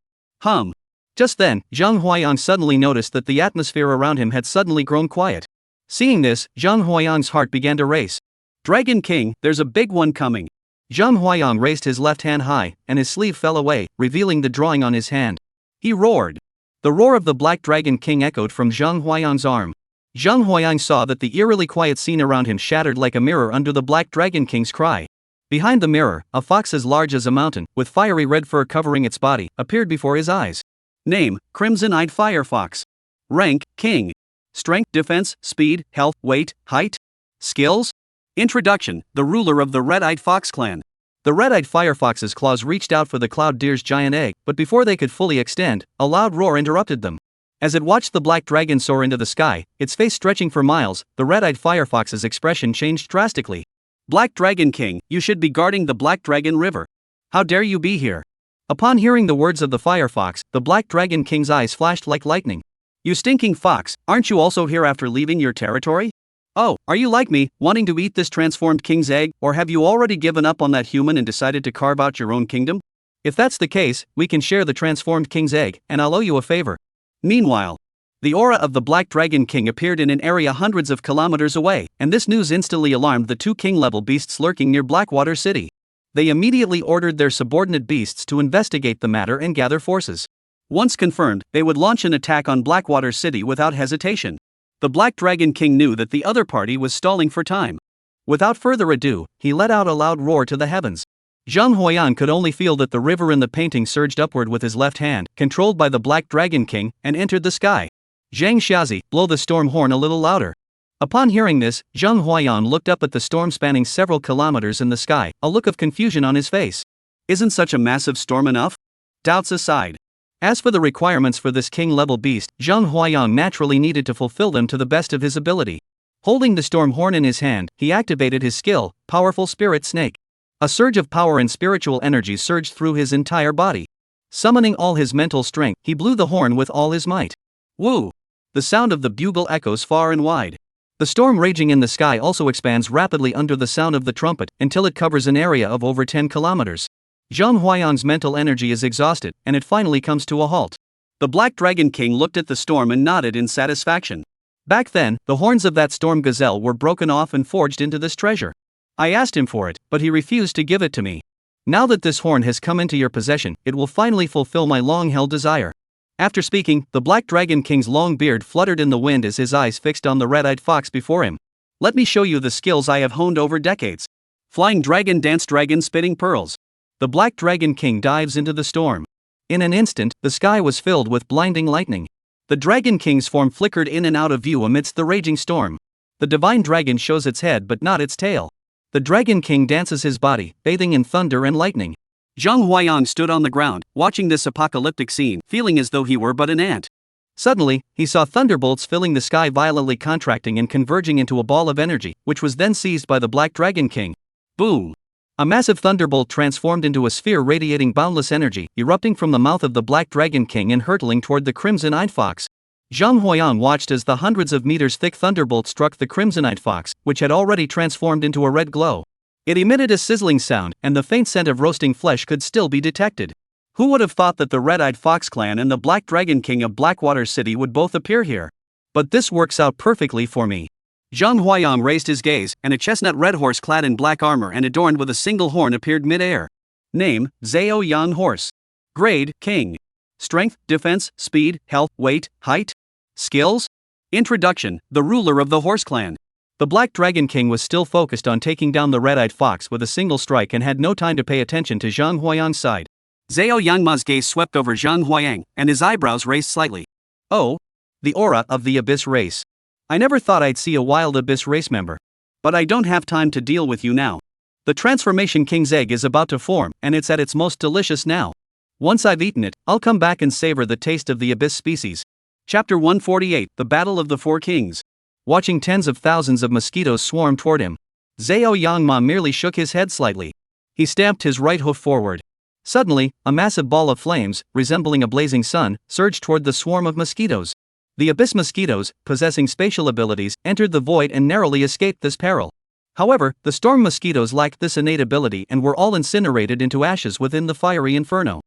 Just then, Zhang Huayang suddenly noticed that the atmosphere around him had suddenly grown quiet. Seeing this, Zhang Huayang's heart began to race. Dragon King, there's a big one coming. Zhang Huayang raised his left hand high, and his sleeve fell away, revealing the drawing on his hand. He roared. The roar of the Black Dragon King echoed from Zhang Huayang's arm. Zhang Huayang saw that the eerily quiet scene around him shattered like a mirror under the Black Dragon King's cry. Behind the mirror, a fox as large as a mountain, with fiery red fur covering its body, appeared before his eyes. Name: Crimson-Eyed Firefox. Rank: King. Strength, defense, speed, health, weight, height. Skills? Introduction: the ruler of the Red-Eyed Fox clan. The red-eyed firefox's claws reached out for the cloud deer's giant egg, but before they could fully extend, a loud roar interrupted them. As it watched the black dragon soar into the sky, its face stretching for miles, the red-eyed firefox's expression changed drastically. Black Dragon King, you should be guarding the Black Dragon River. How dare you be here? Upon hearing the words of the firefox, the Black Dragon King's eyes flashed like lightning. You stinking fox, aren't you also here after leaving your territory? Oh, are you like me, wanting to eat this transformed king's egg, or have you already given up on that human and decided to carve out your own kingdom? If that's the case, we can share the transformed king's egg, and I'll owe you a favor. Meanwhile, the aura of the Black Dragon King appeared in an area hundreds of kilometers away, and this news instantly alarmed the 2 king-level beasts lurking near Blackwater City. They immediately ordered their subordinate beasts to investigate the matter and gather forces. Once confirmed, they would launch an attack on Blackwater City without hesitation. The Black Dragon King knew that the other party was stalling for time. Without further ado, he let out a loud roar to the heavens. Zhang Huayang could only feel that the river in the painting surged upward with his left hand, controlled by the Black Dragon King, and entered the sky. Zhang Xiazi, blow the storm horn a little louder. Upon hearing this, Zhang Huayang looked up at the storm spanning several kilometers in the sky, a look of confusion on his face. Isn't such a massive storm enough? Doubts aside. As for the requirements for this king-level beast, Zhang Huayang naturally needed to fulfill them to the best of his ability. Holding the storm horn in his hand, he activated his skill, Powerful Spirit Snake. A surge of power and spiritual energy surged through his entire body. Summoning all his mental strength, he blew the horn with all his might. Woo! The sound of the bugle echoes far and wide. The storm raging in the sky also expands rapidly under the sound of the trumpet, until it covers an area of over 10 kilometers. Zhang Huayang's mental energy is exhausted, and it finally comes to a halt. The Black Dragon King looked at the storm and nodded in satisfaction. Back then, the horns of that storm gazelle were broken off and forged into this treasure. I asked him for it, but he refused to give it to me. Now that this horn has come into your possession, it will finally fulfill my long-held desire. After speaking, the Black Dragon King's long beard fluttered in the wind as his eyes fixed on the red-eyed fox before him. Let me show you the skills I have honed over decades. Flying Dragon Dance Dragon Spitting Pearls. The Black Dragon King dives into the storm. In an instant, the sky was filled with blinding lightning. The Dragon King's form flickered in and out of view amidst the raging storm. The divine dragon shows its head but not its tail. The Dragon King dances his body, bathing in thunder and lightning. Zhang Huayang stood on the ground, watching this apocalyptic scene, feeling as though he were but an ant. Suddenly, he saw thunderbolts filling the sky, violently contracting and converging into a ball of energy, which was then seized by the Black Dragon King. Boom! A massive thunderbolt transformed into a sphere radiating boundless energy, erupting from the mouth of the Black Dragon King and hurtling toward the crimson-eyed fox. Zhang Huayang watched as the hundreds of meters thick thunderbolt struck the crimson-eyed fox, which had already transformed into a red glow. It emitted a sizzling sound, and the faint scent of roasting flesh could still be detected. Who would have thought that the Red-Eyed Fox clan and the Black Dragon King of Blackwater City would both appear here? But this works out perfectly for me. Zhang Huayang raised his gaze, and a chestnut red horse clad in black armor and adorned with a single horn appeared mid-air. Name, Zhao Yang Horse. Grade, King. Strength, Defense, Speed, Health, Weight, Height. Skills? Introduction, the ruler of the horse clan. The Black Dragon King was still focused on taking down the red-eyed fox with a single strike and had no time to pay attention to Zhang Huayang's side. Zhao Yangma's gaze swept over Zhang Huayang, and his eyebrows raised slightly. Oh, the aura of the Abyss race. I never thought I'd see a wild Abyss race member. But I don't have time to deal with you now. The Transformation King's egg is about to form, and it's at its most delicious now. Once I've eaten it, I'll come back and savor the taste of the Abyss species. Chapter 148, The Battle of the Four Kings. Watching tens of thousands of mosquitoes swarm toward him, Zhao Yangma merely shook his head slightly. He stamped his right hoof forward. Suddenly, a massive ball of flames, resembling a blazing sun, surged toward the swarm of mosquitoes. The Abyss mosquitoes, possessing spatial abilities, entered the void and narrowly escaped this peril. However, the storm mosquitoes lacked this innate ability and were all incinerated into ashes within the fiery inferno.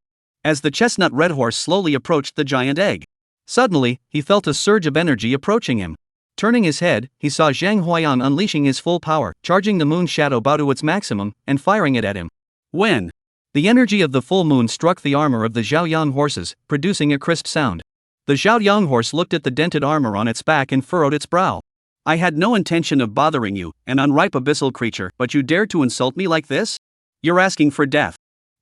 As the chestnut red horse slowly approached the giant egg, suddenly, he felt a surge of energy approaching him. Turning his head, he saw Zhang Huayang unleashing his full power, charging the moon shadow bow to its maximum, and firing it at him. When the energy of the full moon struck the armor of the Zhaoyang horses, producing a crisp sound. The Zhaoyang horse looked at the dented armor on its back and furrowed its brow. I had no intention of bothering you, an unripe abyssal creature, but you dared to insult me like this? You're asking for death.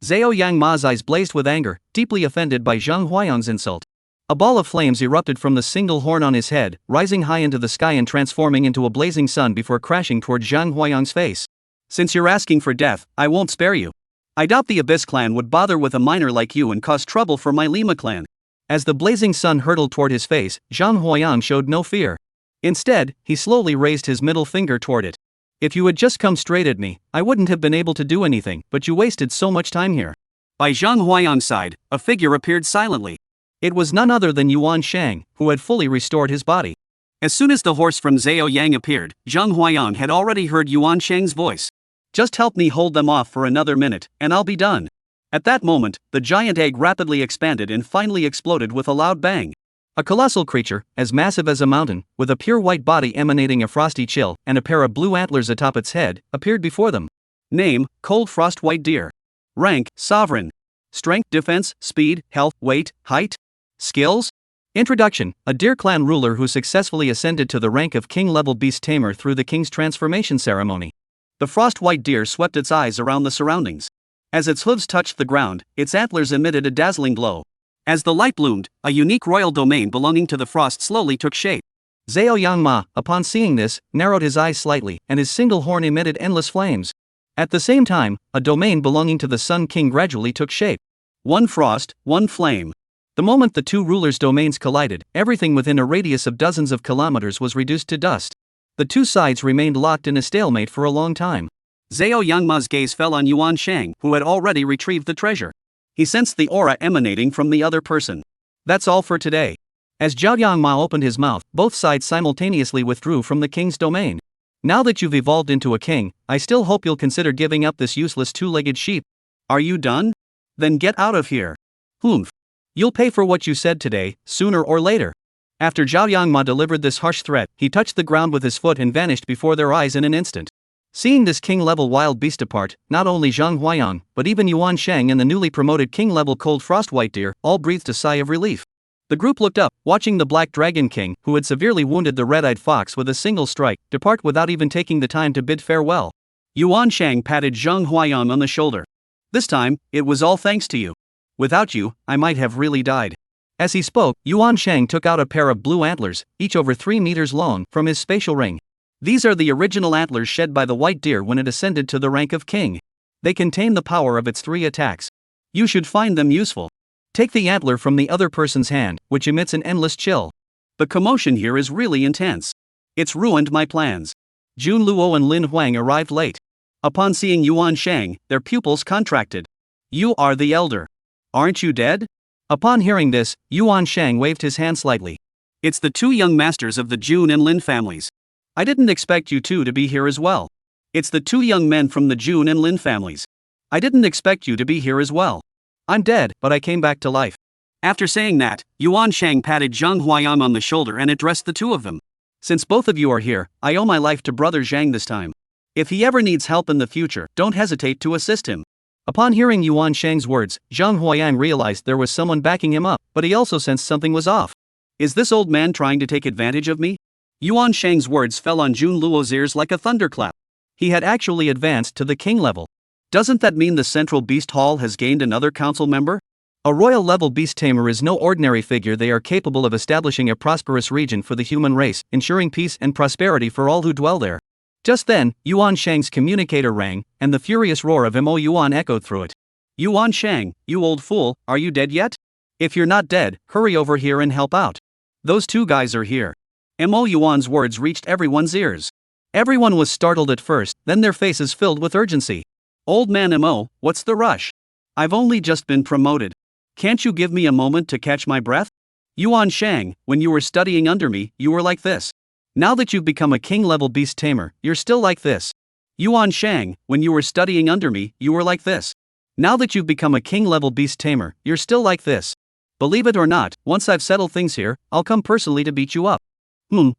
Zhao Yangma's eyes blazed with anger, deeply offended by Zhang Huayang's insult. A ball of flames erupted from the single horn on his head, rising high into the sky and transforming into a blazing sun before crashing toward Zhang Huayang's face. Since you're asking for death, I won't spare you. I doubt the Abyss clan would bother with a minor like you and cause trouble for my Lima clan. As the blazing sun hurtled toward his face, Zhang Huayang showed no fear. Instead, he slowly raised his middle finger toward it. If you had just come straight at me, I wouldn't have been able to do anything, but you wasted so much time here. By Zhang Huayang's side, a figure appeared silently. It was none other than Yuan Shang, who had fully restored his body. As soon as the horse from Zhao Yang appeared, Zhang Huayang had already heard Yuan Shang's voice. Just help me hold them off for another minute, and I'll be done. At that moment, the giant egg rapidly expanded and finally exploded with a loud bang. A colossal creature, as massive as a mountain, with a pure white body emanating a frosty chill and a pair of blue antlers atop its head, appeared before them. Name, Cold Frost White Deer. Rank, Sovereign. Strength, Defense, Speed, Health, Weight, Height. Skills? Introduction, a deer clan ruler who successfully ascended to the rank of king-level beast tamer through the king's transformation ceremony. The frost-white deer swept its eyes around the surroundings. As its hooves touched the ground, its antlers emitted a dazzling glow. As the light bloomed, a unique royal domain belonging to the frost slowly took shape. Zhao Yangma, upon seeing this, narrowed his eyes slightly, and his single horn emitted endless flames. At the same time, a domain belonging to the Sun King gradually took shape. One frost, one flame. The moment the two rulers' domains collided, everything within a radius of dozens of kilometers was reduced to dust. The two sides remained locked in a stalemate for a long time. Zhao Yangma's gaze fell on Yuan Shang, who had already retrieved the treasure. He sensed the aura emanating from the other person. That's all for today. As Zhao Yangma opened his mouth, both sides simultaneously withdrew from the king's domain. Now that you've evolved into a king, I still hope you'll consider giving up this useless two-legged sheep. Are you done? Then get out of here. Humph. You'll pay for what you said today, sooner or later. After Zhao Yangma delivered this harsh threat, he touched the ground with his foot and vanished before their eyes in an instant. Seeing this king-level wild beast depart, not only Zhang Huayang, but even Yuan Shang and the newly promoted king-level cold frost white deer, all breathed a sigh of relief. The group looked up, watching the Black Dragon King, who had severely wounded the red-eyed fox with a single strike, depart without even taking the time to bid farewell. Yuan Shang patted Zheng Huayang on the shoulder. This time, it was all thanks to you. Without you, I might have really died. As he spoke, Yuan Shang took out a pair of blue antlers, each over 3 meters long, from his spatial ring. These are the original antlers shed by the white deer when it ascended to the rank of king. They contain the power of its 3 attacks. You should find them useful. Take the antler from the other person's hand, which emits an endless chill. The commotion here is really intense. It's ruined my plans. Jun Luo and Lin Huang arrived late. Upon seeing Yuan Shang, their pupils contracted. You are the elder. Aren't you dead? Upon hearing this, Yuan Shang waved his hand slightly. It's the 2 young masters of the Jun and Lin families. I didn't expect you two to be here as well. It's the 2 young men from the Jun and Lin families. I didn't expect you to be here as well. I'm dead, but I came back to life. After saying that, Yuan Shang patted Zheng Huayang on the shoulder and addressed the 2 of them. Since both of you are here, I owe my life to Brother Zhang this time. If he ever needs help in the future, don't hesitate to assist him. Upon hearing Yuan Shang's words, Zheng Huayang realized there was someone backing him up, but he also sensed something was off. Is this old man trying to take advantage of me? Yuan Shang's words fell on Jun Luo's ears like a thunderclap. He had actually advanced to the king level. Doesn't that mean the Central Beast Hall has gained another council member? A royal-level beast tamer is no ordinary figure. They are capable of establishing a prosperous region for the human race, ensuring peace and prosperity for all who dwell there. Just then, Yuan Shang's communicator rang, and the furious roar of Mo Yuan echoed through it. Yuan Shang, you old fool, are you dead yet? If you're not dead, hurry over here and help out. Those 2 guys are here. Mo Yuan's words reached everyone's ears. Everyone was startled at first, then their faces filled with urgency. Old man Mo, what's the rush? I've only just been promoted. Can't you give me a moment to catch my breath? Yuan Shang, when you were studying under me, you were like this. Now that you've become a king-level beast tamer, you're still like this. Yuan Shang, when you were studying under me, you were like this. Now that you've become a king-level beast tamer, you're still like this. Believe it or not, once I've settled things here, I'll come personally to beat you up.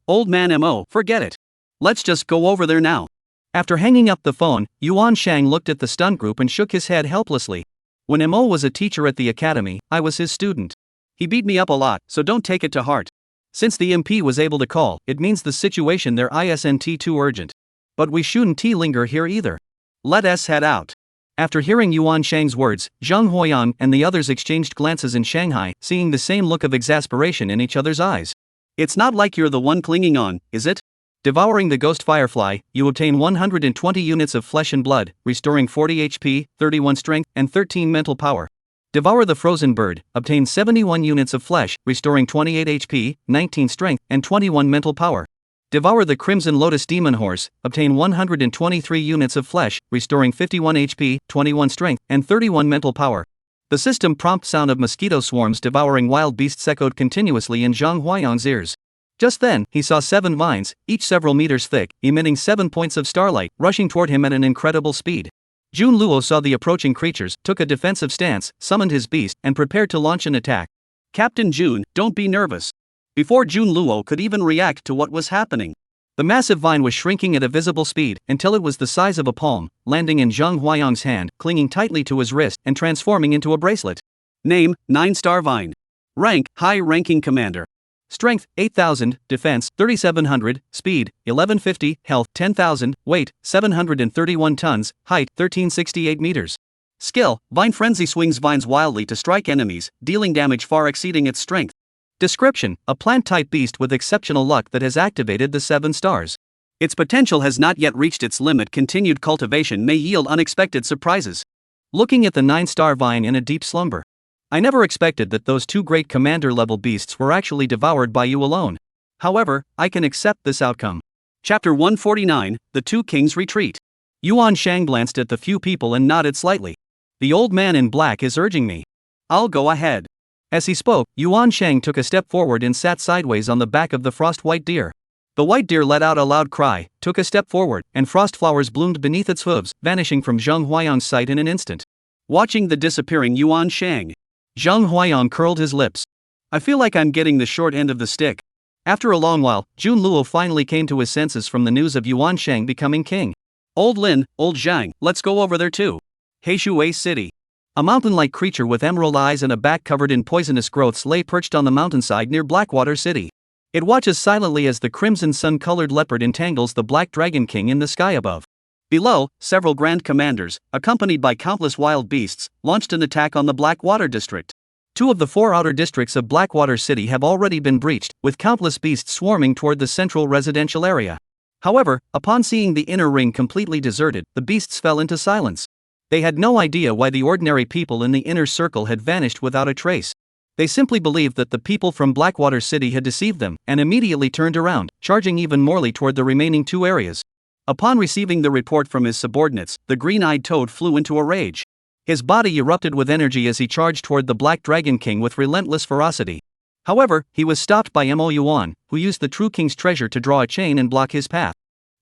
Old man Mo, forget it. Let's just go over there now. After hanging up the phone, Yuan Shang looked at the stunt group and shook his head helplessly. When Mo was a teacher at the academy, I was his student. He beat me up a lot, so don't take it to heart. Since the MP was able to call, it means the situation there isn't too urgent. But we shouldn't linger here either. Let us head out. After hearing Yuan Shang's words, Zheng Huayang and the others exchanged glances in Shanghai, seeing the same look of exasperation in each other's eyes. It's not like you're the one clinging on, is it? Devouring the ghost firefly, you obtain 120 units of flesh and blood, restoring 40 HP, 31 strength, and 13 mental power. Devour the frozen bird, obtain 71 units of flesh, restoring 28 HP, 19 strength, and 21 mental power. Devour the crimson lotus demon horse, obtain 123 units of flesh, restoring 51 HP, 21 strength, and 31 mental power. The system prompt sound of mosquito swarms devouring wild beasts echoed continuously in Zheng Huayang's ears. Just then, he saw 7 vines, each several meters thick, emitting 7 points of starlight, rushing toward him at an incredible speed. Jun Luo saw the approaching creatures, took a defensive stance, summoned his beast, and prepared to launch an attack. Captain Jun, don't be nervous. Before Jun Luo could even react to what was happening, the massive vine was shrinking at a visible speed, until it was the size of a palm, landing in Zheng Huayang's hand, clinging tightly to his wrist, and transforming into a bracelet. Name, 9-star vine. Rank, high-ranking commander. Strength, 8,000, Defense, 3,700, Speed, 1150, Health, 10,000, Weight, 731 tons, Height, 1368 meters. Skill, Vine Frenzy swings vines wildly to strike enemies, dealing damage far exceeding its strength. Description, a plant-type beast with exceptional luck that has activated the 7 stars. Its potential has not yet reached its limit. Continued cultivation may yield unexpected surprises. Looking at the 9-star vine in a deep slumber. I never expected that those 2 great commander-level beasts were actually devoured by you alone. However, I can accept this outcome. Chapter 149, The 2 Kings Retreat. Yuan Shang glanced at the few people and nodded slightly. The old man in black is urging me. I'll go ahead. As he spoke, Yuan Shang took a step forward and sat sideways on the back of the frost-white deer. The white deer let out a loud cry, took a step forward, and frost flowers bloomed beneath its hooves, vanishing from Zheng Huayang's sight in an instant. Watching the disappearing Yuan Shang, Zheng Huayang curled his lips. I feel like I'm getting the short end of the stick. After a long while, Jun Luo finally came to his senses from the news of Yuan Shang becoming king. Old Lin, old Zhang, let's go over there too. Heishuwei City. A mountain-like creature with emerald eyes and a back covered in poisonous growths lay perched on the mountainside near Blackwater City. It watches silently as the crimson sun-colored leopard entangles the Black Dragon King in the sky above. Below, several grand commanders, accompanied by countless wild beasts, launched an attack on the Blackwater district. 2 of the 4 outer districts of Blackwater City have already been breached, with countless beasts swarming toward the central residential area. However, upon seeing the inner ring completely deserted, the beasts fell into silence. They had no idea why the ordinary people in the inner circle had vanished without a trace. They simply believed that the people from Blackwater City had deceived them, and immediately turned around, charging even morely toward the remaining 2 areas. Upon receiving the report from his subordinates, the green-eyed toad flew into a rage. His body erupted with energy as he charged toward the Black Dragon King with relentless ferocity. However, he was stopped by Mo Yuan, who used the True King's treasure to draw a chain and block his path.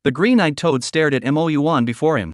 The green-eyed toad stared at Mo Yuan before him.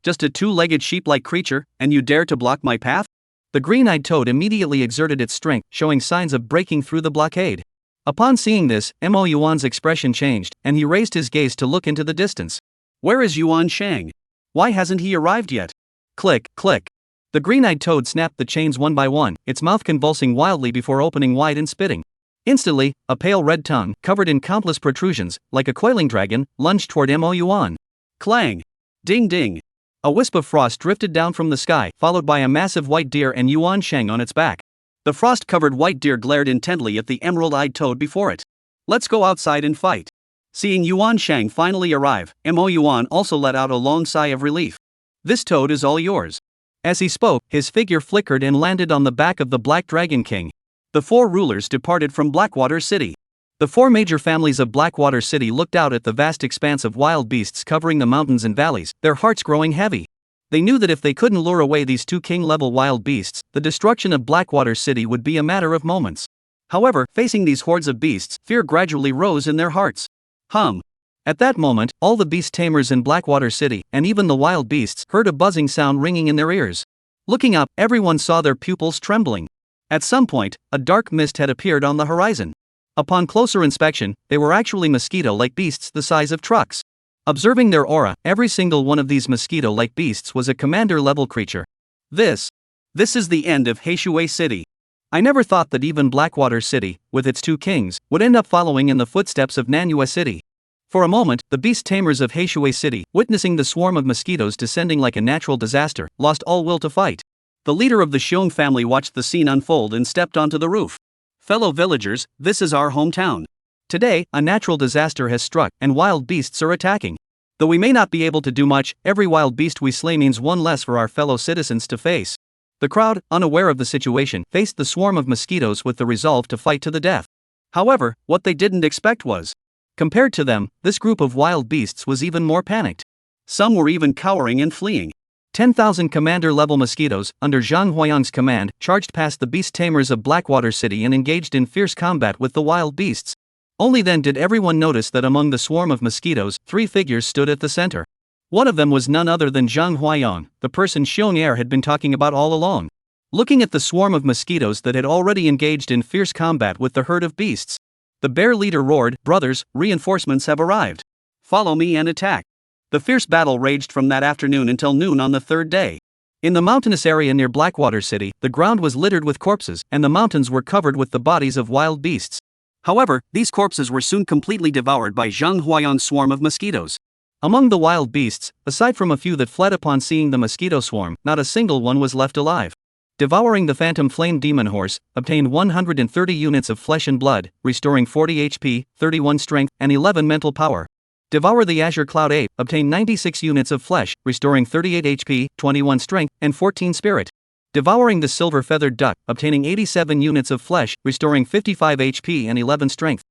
Just a 2-legged sheep-like creature, and you dare to block my path? The green-eyed toad immediately exerted its strength, showing signs of breaking through the blockade. Upon seeing this, Mo Yuan's expression changed, and he raised his gaze to look into the distance. Where is Yuan Shang? Why hasn't he arrived yet? Click, click. The green-eyed toad snapped the chains one by one, its mouth convulsing wildly before opening wide and spitting. Instantly, a pale red tongue, covered in countless protrusions, like a coiling dragon, lunged toward Mo Yuan. Clang! Ding ding! A wisp of frost drifted down from the sky, followed by a massive white deer and Yuan Shang on its back. The frost-covered white deer glared intently at the emerald-eyed toad before it. Let's go outside and fight. Seeing Yuan Shang finally arrive, Mo Yuan also let out a long sigh of relief. This toad is all yours. As he spoke, his figure flickered and landed on the back of the Black Dragon King. The 4 rulers departed from Blackwater City. The 4 major families of Blackwater City looked out at the vast expanse of wild beasts covering the mountains and valleys, their hearts growing heavy. They knew that if they couldn't lure away these 2 king-level wild beasts, the destruction of Blackwater City would be a matter of moments. However, facing these hordes of beasts, fear gradually rose in their hearts. At that moment, all the beast tamers in Blackwater City, and even the wild beasts, heard a buzzing sound ringing in their ears. Looking up, everyone saw their pupils trembling. At some point, a dark mist had appeared on the horizon. Upon closer inspection, they were actually mosquito-like beasts the size of trucks. Observing their aura, every single one of these mosquito-like beasts was a commander-level creature. This is the end of Heishui City. I never thought that even Blackwater City, with its 2 kings, would end up following in the footsteps of Manhwa City. For a moment, the beast tamers of Heishui City, witnessing the swarm of mosquitoes descending like a natural disaster, lost all will to fight. The leader of the Xiong family watched the scene unfold and stepped onto the roof. Fellow villagers, this is our hometown. Today, a natural disaster has struck, and wild beasts are attacking. Though we may not be able to do much, every wild beast we slay means one less for our fellow citizens to face. The crowd, unaware of the situation, faced the swarm of mosquitoes with the resolve to fight to the death. However, what they didn't expect was, compared to them, this group of wild beasts was even more panicked. Some were even cowering and fleeing. 10,000 commander-level mosquitoes, under Zhang Huayang's command, charged past the beast tamers of Blackwater City and engaged in fierce combat with the wild beasts. Only then did everyone notice that among the swarm of mosquitoes, 3 figures stood at the center. One of them was none other than Zhang Huayang, the person Xiong Er had been talking about all along. Looking at the swarm of mosquitoes that had already engaged in fierce combat with the herd of beasts, the bear leader roared, "Brothers, reinforcements have arrived. Follow me and attack." The fierce battle raged from that afternoon until noon on the 3rd day. In the mountainous area near Blackwater City, the ground was littered with corpses, and the mountains were covered with the bodies of wild beasts. However, these corpses were soon completely devoured by Zhang Huayang's swarm of mosquitoes. Among the wild beasts, aside from a few that fled upon seeing the mosquito swarm, not a single one was left alive. Devouring the Phantom Flame Demon Horse, obtained 130 units of flesh and blood, restoring 40 HP, 31 strength, and 11 mental power. Devour the Azure Cloud Ape, obtained 96 units of flesh, restoring 38 HP, 21 strength, and 14 spirit. Devouring the Silver Feathered Duck, obtaining 87 units of flesh, restoring 55 HP and 11 strength.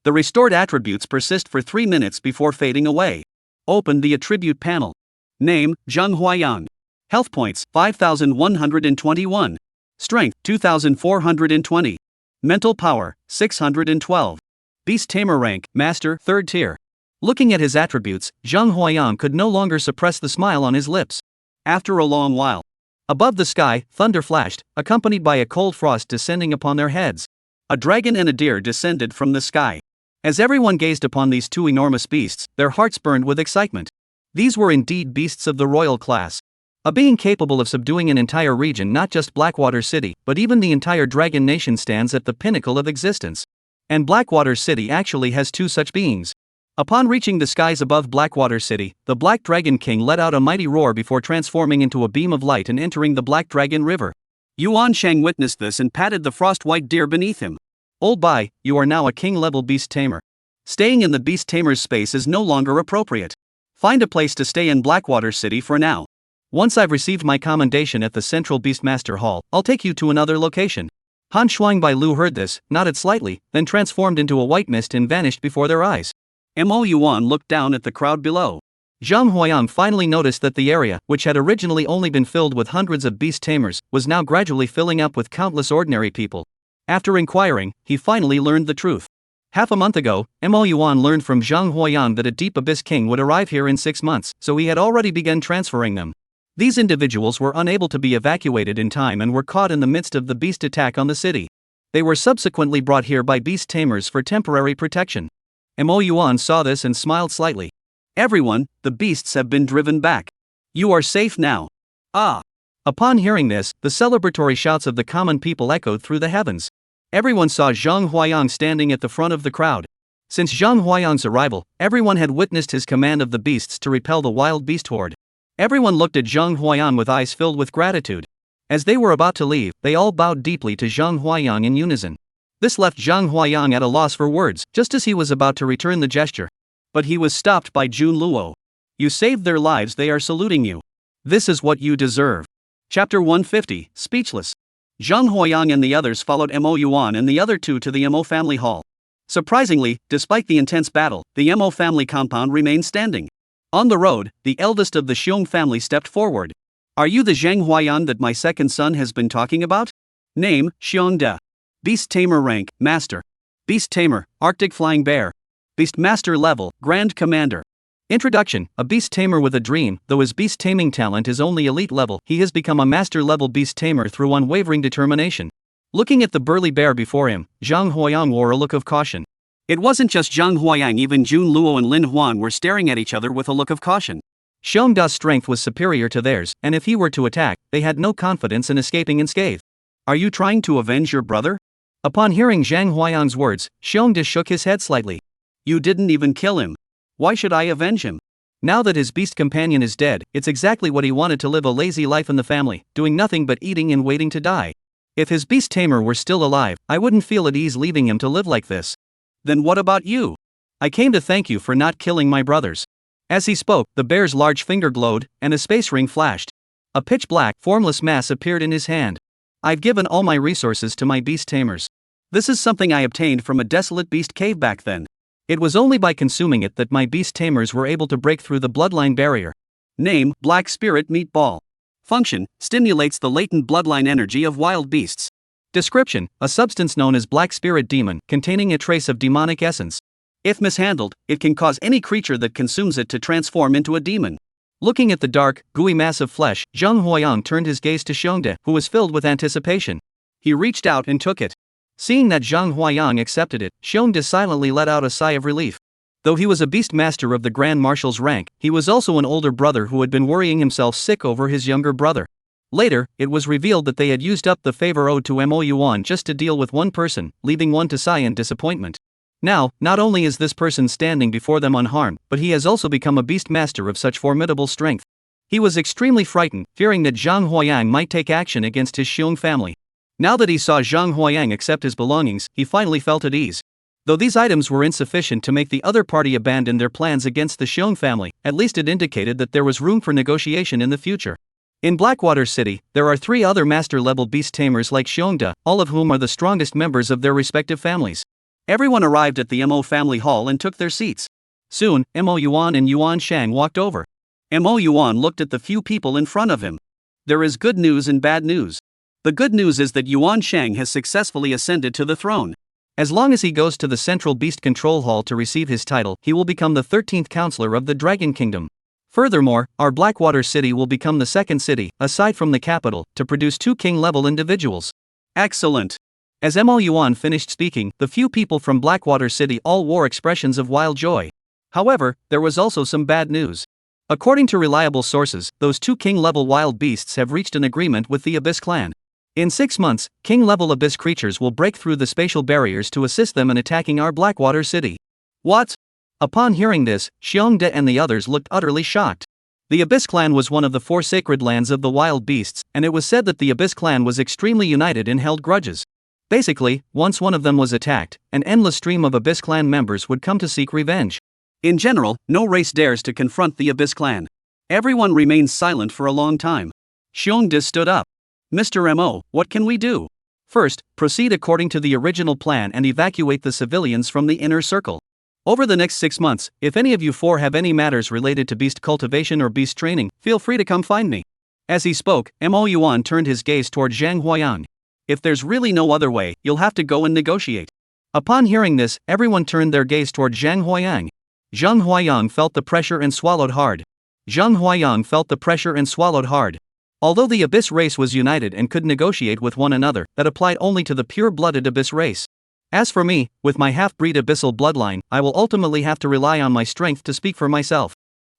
The restored attributes persist for 3 minutes before fading away. Open the attribute panel. Name, Zhang Huayang. Health points, 5,121. Strength, 2,420. Mental power, 612. Beast Tamer rank, Master, 3rd tier. Looking at his attributes, Zhang Huayang could no longer suppress the smile on his lips. After a long while, above the sky, thunder flashed, accompanied by a cold frost descending upon their heads. A dragon and a deer descended from the sky. As everyone gazed upon these 2 enormous beasts, their hearts burned with excitement. These were indeed beasts of the royal class. A being capable of subduing an entire region, not just Blackwater City, but even the entire Dragon Nation, stands at the pinnacle of existence. And Blackwater City actually has two such beings. Upon reaching the skies above Blackwater City, the Black Dragon King let out a mighty roar before transforming into a beam of light and entering the Black Dragon River. Yuan Shang witnessed this and patted the frost-white deer beneath him. Old Bai, you are now a king-level beast tamer. Staying in the beast tamer's space is no longer appropriate. Find a place to stay in Blackwater City for now. Once I've received my commendation at the Central Beastmaster Hall, I'll take you to another location. Han Shuang Bai Lu heard this, nodded slightly, then transformed into a white mist and vanished before their eyes. Mo Yuan looked down at the crowd below. Zhang Huayang finally noticed that the area, which had originally only been filled with hundreds of beast tamers, was now gradually filling up with countless ordinary people. After inquiring, he finally learned the truth. Half a month ago, Mo Yuan learned from Zhang Huayang that a Deep Abyss King would arrive here in 6 months, so he had already begun transferring them. These individuals were unable to be evacuated in time and were caught in the midst of the beast attack on the city. They were subsequently brought here by beast tamers for temporary protection. Mo Yuan saw this and smiled slightly. Everyone, the beasts have been driven back. You are safe now. Ah! Upon hearing this, the celebratory shouts of the common people echoed through the heavens. Everyone saw Zhang Huayang standing at the front of the crowd. Since Zhang Huayang's arrival, everyone had witnessed his command of the beasts to repel the wild beast horde. Everyone looked at Zhang Huayang with eyes filled with gratitude. As they were about to leave, they all bowed deeply to Zhang Huayang in unison. This left Zhang Huayang at a loss for words, just as he was about to return the gesture. But he was stopped by Jun Luo. You saved their lives, they are saluting you. This is what you deserve. Chapter 150, Speechless. Zhang Huayang and the others followed Mo Yuan and the other two to the Mo family hall. Surprisingly, despite the intense battle, the Mo family compound remained standing. On the road, the eldest of the Xiong family stepped forward. Are you the Zhang Huayang that my second son has been talking about? Name, Xiong De. Beast Tamer rank, Master. Beast Tamer, Arctic Flying Bear. Beast Master level, Grand Commander. Introduction: a beast tamer with a dream. Though his beast taming talent is only elite level, he has become a master level beast tamer through unwavering determination. Looking at the burly bear before him, Zhang Huayang wore a look of caution. It wasn't just Zhang Huayang, even Jun Luo and Lin Huan were staring at each other with a look of caution. Xiong Da's strength was superior to theirs, and if he were to attack, they had no confidence in escaping unscathed. Are you trying to avenge your brother? Upon hearing Zhang Huayang's words, Xiong Da shook his head slightly. You didn't even kill him. Why should I avenge him? Now that his beast companion is dead, it's exactly what he wanted: to live a lazy life in the family, doing nothing but eating and waiting to die. If his beast tamer were still alive, I wouldn't feel at ease leaving him to live like this. Then what about you? I came to thank you for not killing my brothers. As he spoke, the bear's large finger glowed, and a space ring flashed. A pitch-black, formless mass appeared in his hand. I've given all my resources to my beast tamers. This is something I obtained from a desolate beast cave back then. It was only by consuming it that my beast tamers were able to break through the bloodline barrier. Name: Black Spirit Meatball. Function: stimulates the latent bloodline energy of wild beasts. Description: a substance known as Black Spirit Demon, containing a trace of demonic essence. If mishandled, it can cause any creature that consumes it to transform into a demon. Looking at the dark, gooey mass of flesh, Zhang Huayang turned his gaze to Xiongde, who was filled with anticipation. He reached out and took it. Seeing that Zhang Huayang accepted it, Xiongde silently let out a sigh of relief. Though he was a beast master of the Grand Marshal's rank, he was also an older brother who had been worrying himself sick over his younger brother. Later, it was revealed that they had used up the favor owed to Mo Yuan just to deal with one person, leaving one to sigh in disappointment. Now, not only is this person standing before them unharmed, but he has also become a beast master of such formidable strength. He was extremely frightened, fearing that Zhang Huayang might take action against his Xiong family. Now that he saw Zhang Huayang accept his belongings, he finally felt at ease. Though these items were insufficient to make the other party abandon their plans against the Xiong family, at least it indicated that there was room for negotiation in the future. In Blackwater City, there are 3 other master-level beast tamers like Xiongda, all of whom are the strongest members of their respective families. Everyone arrived at the Mo family hall and took their seats. Soon, Mo Yuan and Yuan Shang walked over. Mo Yuan looked at the few people in front of him. There is good news and bad news. The good news is that Yuan Shang has successfully ascended to the throne. As long as he goes to the Central Beast Control Hall to receive his title, he will become the 13th Counselor of the Dragon Kingdom. Furthermore, our Blackwater City will become the second city, aside from the capital, to produce 2 king-level individuals. Excellent! As Mo Yuan finished speaking, the few people from Blackwater City all wore expressions of wild joy. However, there was also some bad news. According to reliable sources, those two king-level wild beasts have reached an agreement with the Abyss clan. In 6 months, king-level Abyss creatures will break through the spatial barriers to assist them in attacking our Blackwater city. What? Upon hearing this, Xiongde and the others looked utterly shocked. The Abyss clan was one of the 4 sacred lands of the wild beasts, and it was said that the Abyss clan was extremely united and held grudges. Basically, once one of them was attacked, an endless stream of Abyss clan members would come to seek revenge. In general, no race dares to confront the Abyss clan. Everyone remains silent for a long time. Xiongde stood up. Mr. Mo, what can we do? First, proceed according to the original plan and evacuate the civilians from the inner circle. Over the next 6 months, if any of you 4 have any matters related to beast cultivation or beast training, feel free to come find me. As he spoke, Mo Yuan turned his gaze toward Zhang Huayang. If there's really no other way, you'll have to go and negotiate. Upon hearing this, everyone turned their gaze toward Zhang Huayang. Zhang Huayang felt the pressure and swallowed hard. Zhang Huayang felt the pressure and swallowed hard. Although the Abyss race was united and could negotiate with one another, that applied only to the pure-blooded Abyss race. As for me, with my half-breed abyssal bloodline, I will ultimately have to rely on my strength to speak for myself.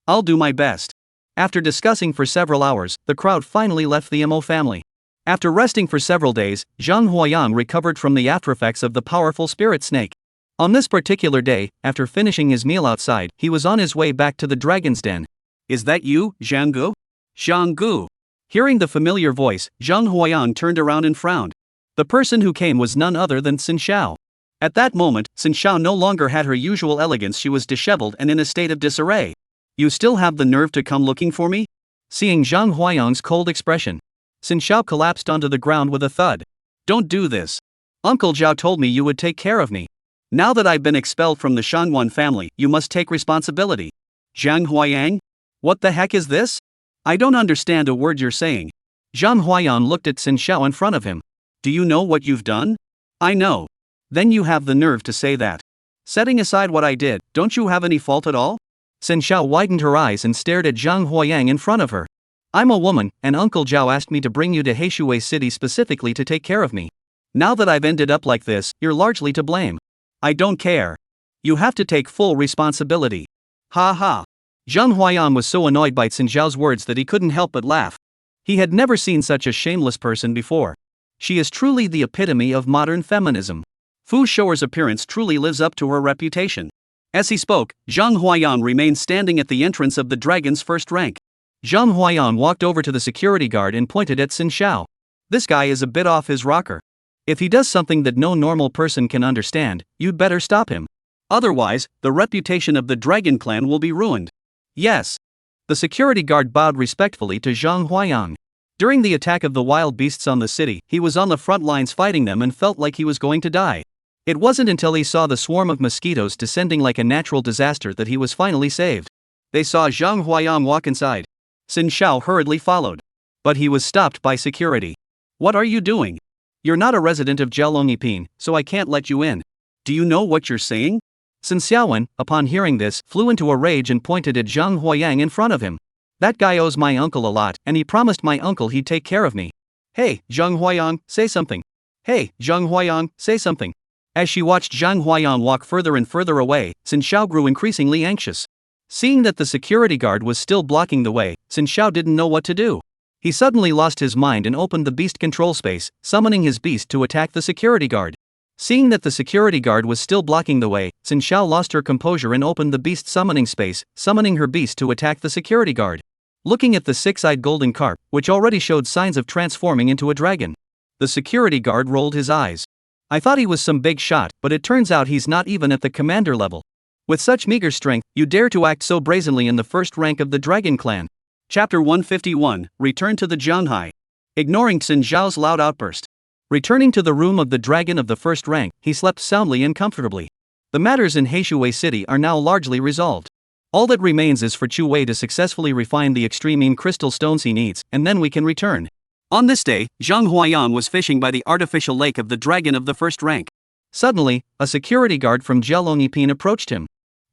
I'll do my best. After discussing for several hours, the crowd finally left the Mo family. After resting for several days, Zhang Huayang recovered from the aftereffects of the powerful spirit snake. On this particular day, after finishing his meal outside, he was on his way back to the dragon's den. Is that you, Zhang Gu? Hearing the familiar voice, Zhang Huayang turned around and frowned. The person who came was none other than Xin Xiao. At that moment, Xin Xiao no longer had her usual elegance. She was disheveled and in a state of disarray. You still have the nerve to come looking for me? Seeing Zhang Huayang's cold expression, Xin Xiao collapsed onto the ground with a thud. Don't do this. Uncle Zhao told me you would take care of me. Now that I've been expelled from the Shangwan family, you must take responsibility. Zhang Huayang? What the heck is this? I don't understand a word you're saying. Zhang Huayang looked at Xin Xiao in front of him. Do you know what you've done? I know. Then you have the nerve to say that. Setting aside what I did, don't you have any fault at all? Xin Xiao widened her eyes and stared at Zhang Huayang in front of her. I'm a woman, and Uncle Zhao asked me to bring you to Heishui City specifically to take care of me. Now that I've ended up like this, you're largely to blame. I don't care. You have to take full responsibility. Ha ha. Zhang Huayang was so annoyed by Xin Xiao's words that he couldn't help but laugh. He had never seen such a shameless person before. She is truly the epitome of modern feminism. Fu Shouer's appearance truly lives up to her reputation. As he spoke, Zhang Huayang remained standing at the entrance of the dragon's first rank. Zhang Huayang walked over to the security guard and pointed at Xin Xiao. This guy is a bit off his rocker. If he does something that no normal person can understand, you'd better stop him. Otherwise, the reputation of the Dragon Clan will be ruined. Yes. The security guard bowed respectfully to Zhang Huayang. During the attack of the wild beasts on the city, he was on the front lines fighting them and felt like he was going to die. It wasn't until he saw the swarm of mosquitoes descending like a natural disaster that he was finally saved. They saw Zhang Huayang walk inside. Xin Xiao hurriedly followed. But he was stopped by security. What are you doing? You're not a resident of Zheolongipin, so I can't let you in. Do you know what you're saying? Xin Xiaowen, upon hearing this, flew into a rage and pointed at Zhang Huayang in front of him. That guy owes my uncle a lot, and he promised my uncle he'd take care of me. Hey, Zhang Huayang, say something. Hey, Zhang Huayang, say something. As she watched Zhang Huayang walk further and further away, Xin Xiao grew increasingly anxious. Seeing that the security guard was still blocking the way, Xin Xiao didn't know what to do. He suddenly lost his mind and opened the beast control space, summoning his beast to attack the security guard. Seeing that the security guard was still blocking the way, Xin Xiao lost her composure and opened the beast summoning space, summoning her beast to attack the security guard. Looking at the six-eyed golden carp, which already showed signs of transforming into a dragon, the security guard rolled his eyes. I thought he was some big shot, but it turns out he's not even at the commander level. With such meager strength, you dare to act so brazenly in the first rank of the Dragon Clan. Chapter 151, Return to the Zhanghai. Ignoring Xin Zhao's loud outburst. Returning to the room of the dragon of the first rank, he slept soundly and comfortably. The matters in Heishui City are now largely resolved. All that remains is for Chu Wei to successfully refine the extremine crystal stones he needs, and then we can return. On this day, Zhang Huayang was fishing by the artificial lake of the dragon of the first rank. Suddenly, a security guard from Zheolongipin approached him.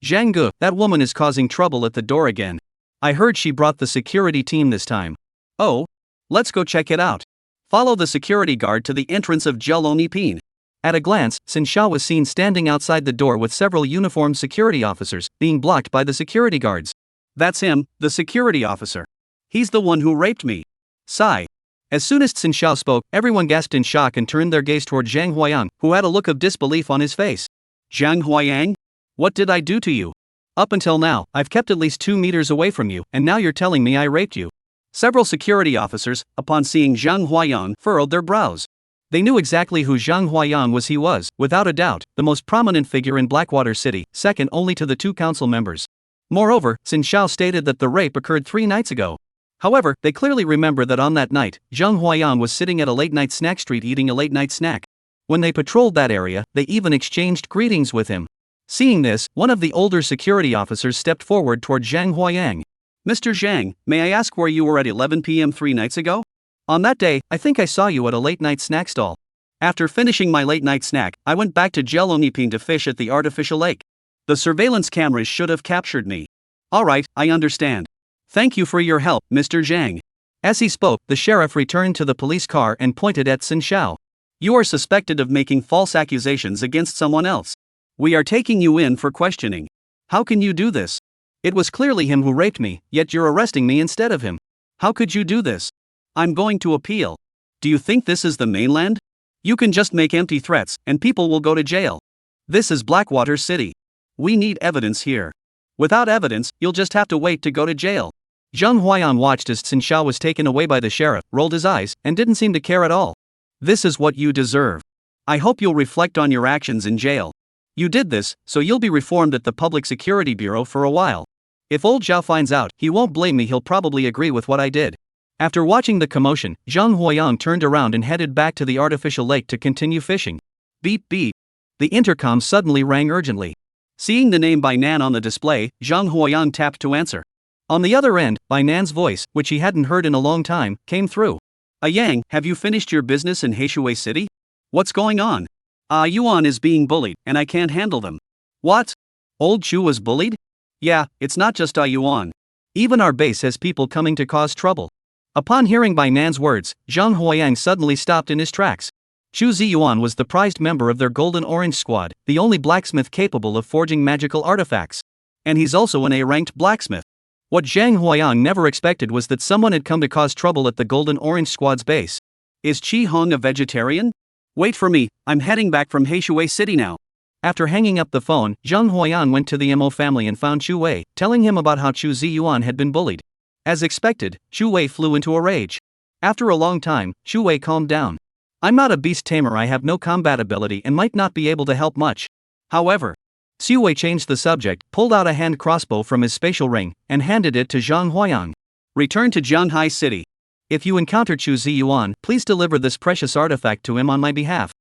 Zhang Gu, that woman is causing trouble at the door again. I heard she brought the security team this time. Oh? Let's go check it out. Follow the security guard to the entrance of Zheolongipin. At a glance, Xin Xiao was seen standing outside the door with several uniformed security officers, being blocked by the security guards. That's him, the security officer. He's the one who raped me. Sigh. As soon as Xin Xiao spoke, everyone gasped in shock and turned their gaze toward Zhang Huayang, who had a look of disbelief on his face. Zhang Huayang? What did I do to you? Up until now, I've kept at least 2 meters away from you, and now you're telling me I raped you. Several security officers, upon seeing Zhang Huayang, furrowed their brows. They knew exactly who Zhang Huayang was. He was, without a doubt, the most prominent figure in Blackwater City, second only to the 2 council members. Moreover, Xin Xiao stated that the rape occurred 3 nights ago. However, they clearly remember that on that night, Zhang Huayang was sitting at a late-night snack street eating a late-night snack. When they patrolled that area, they even exchanged greetings with him. Seeing this, one of the older security officers stepped forward toward Zhang Huayang. Mr. Zhang, may I ask where you were at 11 p.m. 3 nights ago? On that day, I think I saw you at a late-night snack stall. After finishing my late-night snack, I went back to Jeloniping to fish at the artificial lake. The surveillance cameras should have captured me. Alright, I understand. Thank you for your help, Mr. Zhang. As he spoke, the sheriff returned to the police car and pointed at Xin Xiao. You are suspected of making false accusations against someone else. We are taking you in for questioning. How can you do this? It was clearly him who raped me, yet you're arresting me instead of him. How could you do this? I'm going to appeal. Do you think this is the mainland? You can just make empty threats, and people will go to jail. This is Blackwater City. We need evidence here. Without evidence, you'll just have to wait to go to jail. Zhang Huayang watched as Xin Xiao was taken away by the sheriff, rolled his eyes, and didn't seem to care at all. This is what you deserve. I hope you'll reflect on your actions in jail. You did this, so you'll be reformed at the Public Security Bureau for a while. If old Zhao finds out, he won't blame me. He'll probably agree with what I did. After watching the commotion, Zhang Huayang turned around and headed back to the artificial lake to continue fishing. Beep beep. The intercom suddenly rang urgently. Seeing the name Bai Nan on the display, Zhang Huayang tapped to answer. On the other end, Bai Nan's voice, which he hadn't heard in a long time, came through. Yang, have you finished your business in Heishui City? What's going on? Yuan is being bullied, and I can't handle them. What? Old Chu was bullied? Yeah, it's not just Yuan. Even our base has people coming to cause trouble. Upon hearing Bai Nan's words, Zhang Huayang suddenly stopped in his tracks. Chu Ziyuan was the prized member of their Golden Orange Squad, the only blacksmith capable of forging magical artifacts. And he's also an A-ranked blacksmith. What Zhang Huayang never expected was that someone had come to cause trouble at the Golden Orange Squad's base. Is Qi Hong a vegetarian? Wait for me, I'm heading back from Heishui City now. After hanging up the phone, Zhang Huayang went to the Mo family and found Chu Wei, telling him about how Chu Ziyuan had been bullied. As expected, Chu Wei flew into a rage. After a long time, Chu Wei calmed down. I'm not a beast tamer. I have no combat ability and might not be able to help much. However, Xu Wei changed the subject, pulled out a hand crossbow from his spatial ring, and handed it to Zhang Huayang. Return to Zhanghai City. If you encounter Chu Ziyuan, please deliver this precious artifact to him on my behalf.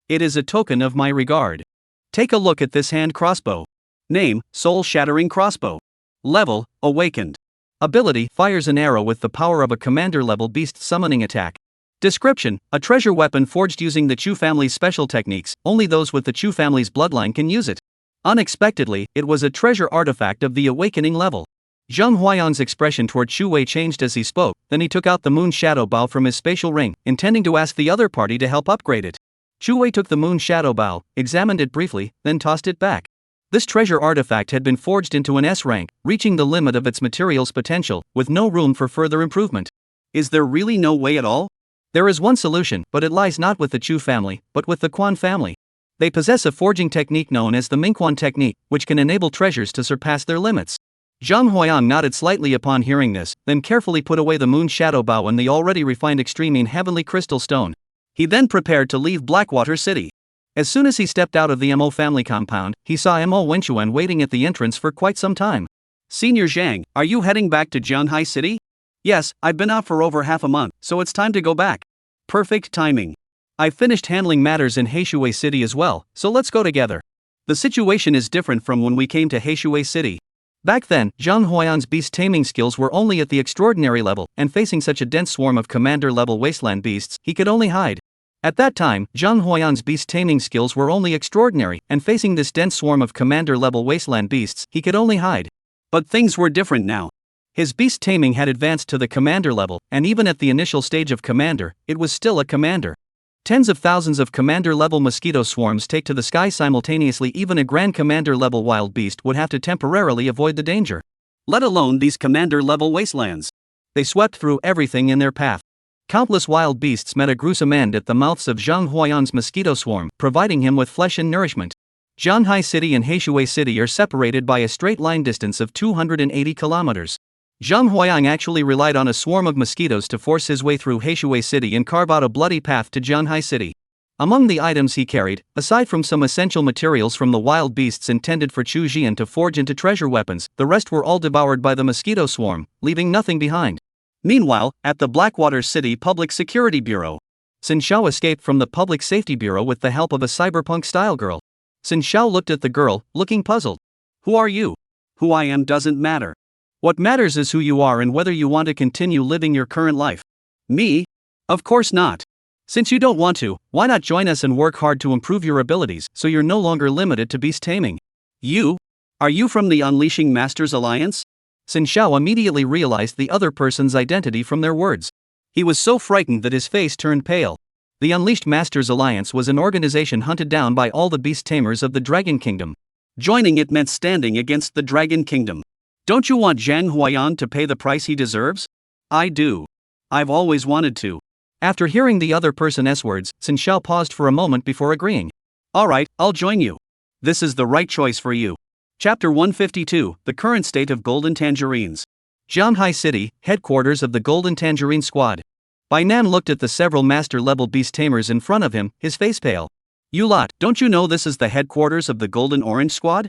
It is a token of my regard. Take a look at this hand crossbow. Name, Soul-Shattering Crossbow. Level, Awakened. Ability, fires an arrow with the power of a commander-level beast summoning attack. Description, a treasure weapon forged using the Chu family's special techniques. Only those with the Chu family's bloodline can use it. Unexpectedly, it was a treasure artifact of the awakening level. Zhang Huayang's expression toward Chu Wei changed as he spoke, then he took out the moon shadow bow from his spatial ring, intending to ask the other party to help upgrade it. Chu Wei took the moon shadow bow, examined it briefly, then tossed it back. This treasure artifact had been forged into an S rank, reaching the limit of its material's potential, with no room for further improvement. Is there really no way at all? There is one solution, but it lies not with the Chu family, but with the Quan family. They possess a forging technique known as the Mingquan technique, which can enable treasures to surpass their limits. Zhang Huayang nodded slightly upon hearing this, then carefully put away the moon shadow bow and the already refined extremine heavenly crystal stone. He then prepared to leave Blackwater City. As soon as he stepped out of the Mo family compound, he saw Mo Wenchuan waiting at the entrance for quite some time. Senior Zhang, are you heading back to Zhanghai City? Yes, I've been out for over half a month, so it's time to go back. Perfect timing. I've finished handling matters in Heishui City as well, so let's go together. The situation is different from when we came to Heishui City. Back then, Zhang Huayang's beast taming skills were only at the extraordinary level, and facing such a dense swarm of commander-level wasteland beasts, he could only hide. At that time, Zhang Huayang's beast taming skills were only extraordinary, and facing this dense swarm of commander-level wasteland beasts, he could only hide. But things were different now. His beast taming had advanced to the commander level, and even at the initial stage of commander, it was still a commander. Tens of thousands of commander-level mosquito swarms take to the sky simultaneously. Even a grand commander-level wild beast would have to temporarily avoid the danger. let alone these commander-level wastelands. They swept through everything in their path. Countless wild beasts met a gruesome end at the mouths of Zhang Huayan's mosquito swarm, providing him with flesh and nourishment. Zhanghai City and Heishui City are separated by a straight line distance of 280 kilometers. Zhang Huayang actually relied on a swarm of mosquitoes to force his way through Heishui City and carve out a bloody path to Zhanghai City. Among the items he carried, aside from some essential materials from the wild beasts intended for Chu Jian to forge into treasure weapons, the rest were all devoured by the mosquito swarm, leaving nothing behind. Meanwhile, at the Blackwater City Public Security Bureau, Xin Xiao escaped from the Public Safety Bureau with the help of a cyberpunk-style girl. Xin Xiao looked at the girl, looking puzzled. Who are you? Who I am doesn't matter. What matters is who you are and whether you want to continue living your current life. Me? Of course not. Since you don't want to, why not join us and work hard to improve your abilities so you're no longer limited to beast taming? You? Are you from the Unleashing Masters Alliance? Xin Xiao immediately realized the other person's identity from their words. He was so frightened that his face turned pale. The Unleashed Masters Alliance was an organization hunted down by all the beast tamers of the Dragon Kingdom. Joining it meant standing against the Dragon Kingdom. Don't you want Zhang Huayan to pay the price he deserves? I do. I've always wanted to. After hearing the other person's words, Xin Xiao paused for a moment before agreeing. Alright, I'll join you. This is the right choice for you. Chapter 152, The Current State of Golden Tangerines. Zhanghai City, headquarters of the Golden Tangerine Squad. Bainan looked at the several master-level beast tamers in front of him, his face pale. You lot, don't you know this is the headquarters of the Golden Orange Squad?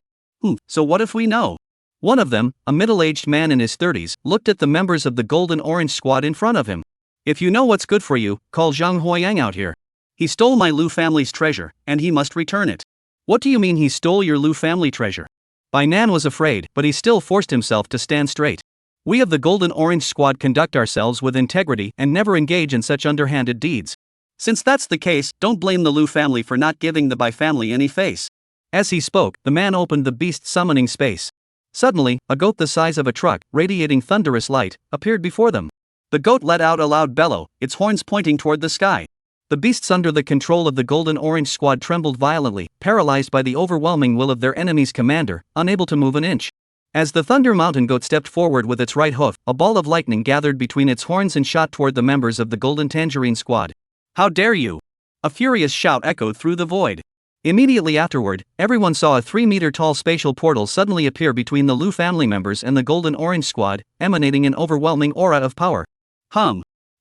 So what if we know? One of them, a middle-aged man in his 30s, looked at the members of the Golden Orange Squad in front of him. If you know what's good for you, call Zhang Huayang out here. He stole my Lu family's treasure, and he must return it. What do you mean he stole your Lu family treasure? Bainan was afraid, but he still forced himself to stand straight. We of the Golden Orange Squad conduct ourselves with integrity and never engage in such underhanded deeds. Since that's the case, don't blame the Lu family for not giving the Bai family any face. As he spoke, the man opened the beast summoning space. Suddenly, a goat the size of a truck, radiating thunderous light, appeared before them. The goat let out a loud bellow, its horns pointing toward the sky. The beasts under the control of the Golden Orange Squad trembled violently, paralyzed by the overwhelming will of their enemy's commander, unable to move an inch. As the Thunder Mountain Goat stepped forward with its right hoof, a ball of lightning gathered between its horns and shot toward the members of the Golden Tangerine Squad. How dare you! A furious shout echoed through the void. Immediately afterward, everyone saw a 3-meter-tall spatial portal suddenly appear between the Lu family members and the Golden Orange Squad, emanating an overwhelming aura of power.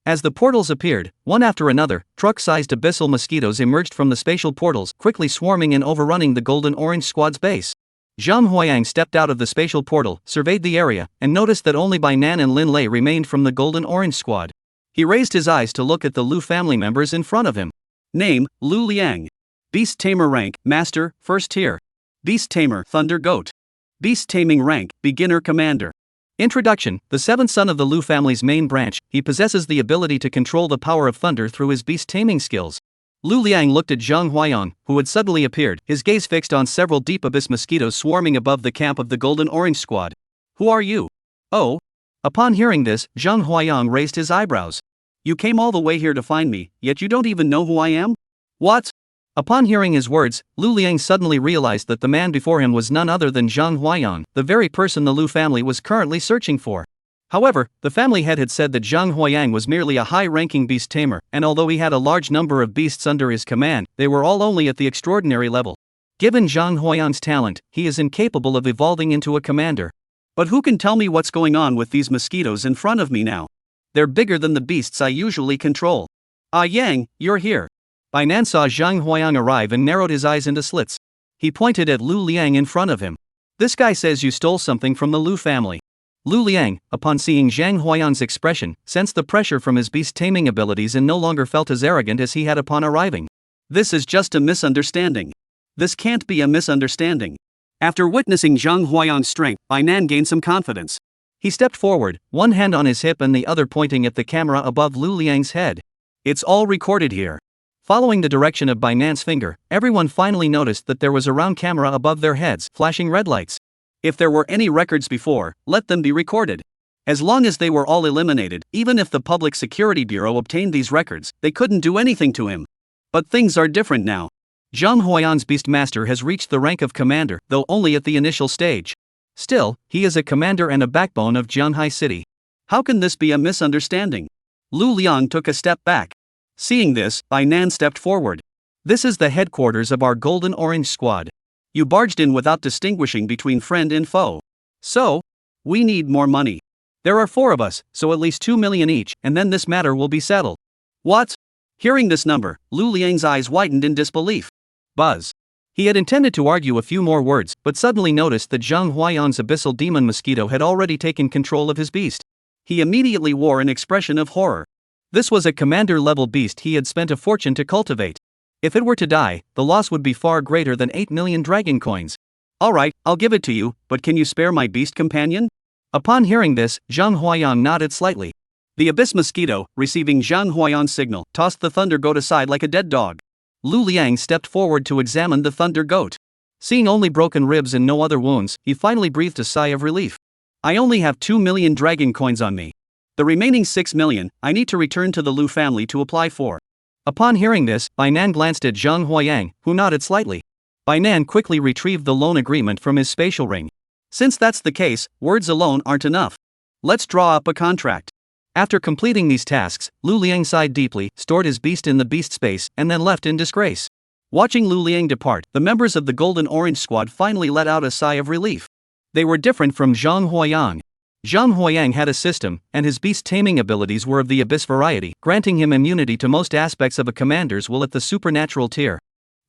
As the portals appeared, one after another, truck-sized abyssal mosquitoes emerged from the spatial portals, quickly swarming and overrunning the Golden Orange Squad's base. Zhang Huayang stepped out of the spatial portal, surveyed the area, and noticed that only Bainan and Lin Lei remained from the Golden Orange Squad. He raised his eyes to look at the Lu family members in front of him. Name, Lu Liang. Beast Tamer rank, Master, 1st tier. Beast Tamer, Thunder Goat. Beast Taming rank, Beginner Commander. Introduction: the 7th son of the Lu family's main branch, he possesses the ability to control the power of thunder through his beast taming skills. Lu Liang looked at Zhang Huayang, who had suddenly appeared, his gaze fixed on several deep abyss mosquitoes swarming above the camp of the Golden Orange Squad. Who are you? Oh. Upon hearing this, Zhang Huayang raised his eyebrows. You came all the way here to find me, yet you don't even know who I am? What? Upon hearing his words, Lu Liang suddenly realized that the man before him was none other than Zhang Huayang, the very person the Lu family was currently searching for. However, the family head had said that Zhang Huayang was merely a high-ranking beast tamer, and although he had a large number of beasts under his command, they were all only at the extraordinary level. Given Zhang Huayang's talent, he is incapable of evolving into a commander. But who can tell me what's going on with these mosquitoes in front of me now? They're bigger than the beasts I usually control. Ah Yang, you're here. Bainan saw Zhang Huayang arrive and narrowed his eyes into slits. He pointed at Lu Liang in front of him. This guy says you stole something from the Lu family. Lu Liang, upon seeing Zhang Huayang's expression, sensed the pressure from his beast taming abilities and no longer felt as arrogant as he had upon arriving. This is just a misunderstanding. This can't be a misunderstanding. After witnessing Zhang Huayang's strength, Bainan gained some confidence. He stepped forward, one hand on his hip and the other pointing at the camera above Lu Liang's head. It's all recorded here. Following the direction of Bainan's finger, everyone finally noticed that there was a round camera above their heads, flashing red lights. If there were any records before, let them be recorded. As long as they were all eliminated, even if the Public Security Bureau obtained these records, they couldn't do anything to him. But things are different now. Zhang Huayang's Beastmaster has reached the rank of commander, though only at the initial stage. Still, he is a commander and a backbone of Jianhai City. How can this be a misunderstanding? Lu Liang took a step back. Seeing this, Bai Nan stepped forward. This is the headquarters of our Golden Orange Squad. You barged in without distinguishing between friend and foe. So? We need more money. There are 4 of us, so at least 2 million each, and then this matter will be settled. What? Hearing this number, Lu Liang's eyes widened in disbelief. Buzz. He had intended to argue a few more words, but suddenly noticed that Zhang Huayan's abyssal demon mosquito had already taken control of his beast. He immediately wore an expression of horror. This was a commander-level beast he had spent a fortune to cultivate. If it were to die, the loss would be far greater than 8 million dragon coins. Alright, I'll give it to you, but can you spare my beast companion? Upon hearing this, Zhang Huayan nodded slightly. The abyss mosquito, receiving Zhang Huayan's signal, tossed the thunder goat aside like a dead dog. Lu Liang stepped forward to examine the thunder goat. Seeing only broken ribs and no other wounds, he finally breathed a sigh of relief. I only have 2 million dragon coins on me. The remaining 6 million, I need to return to the Lu family to apply for. Upon hearing this, Bai Nan glanced at Zhang Huayang, who nodded slightly. Bai Nan quickly retrieved the loan agreement from his spatial ring. Since that's the case, words alone aren't enough. Let's draw up a contract. After completing these tasks, Lu Liang sighed deeply, stored his beast in the beast space, and then left in disgrace. Watching Lu Liang depart, the members of the Golden Orange Squad finally let out a sigh of relief. They were different from Zhang Huayang. Zhang Huayang had a system, and his beast taming abilities were of the abyss variety, granting him immunity to most aspects of a commander's will at the supernatural tier.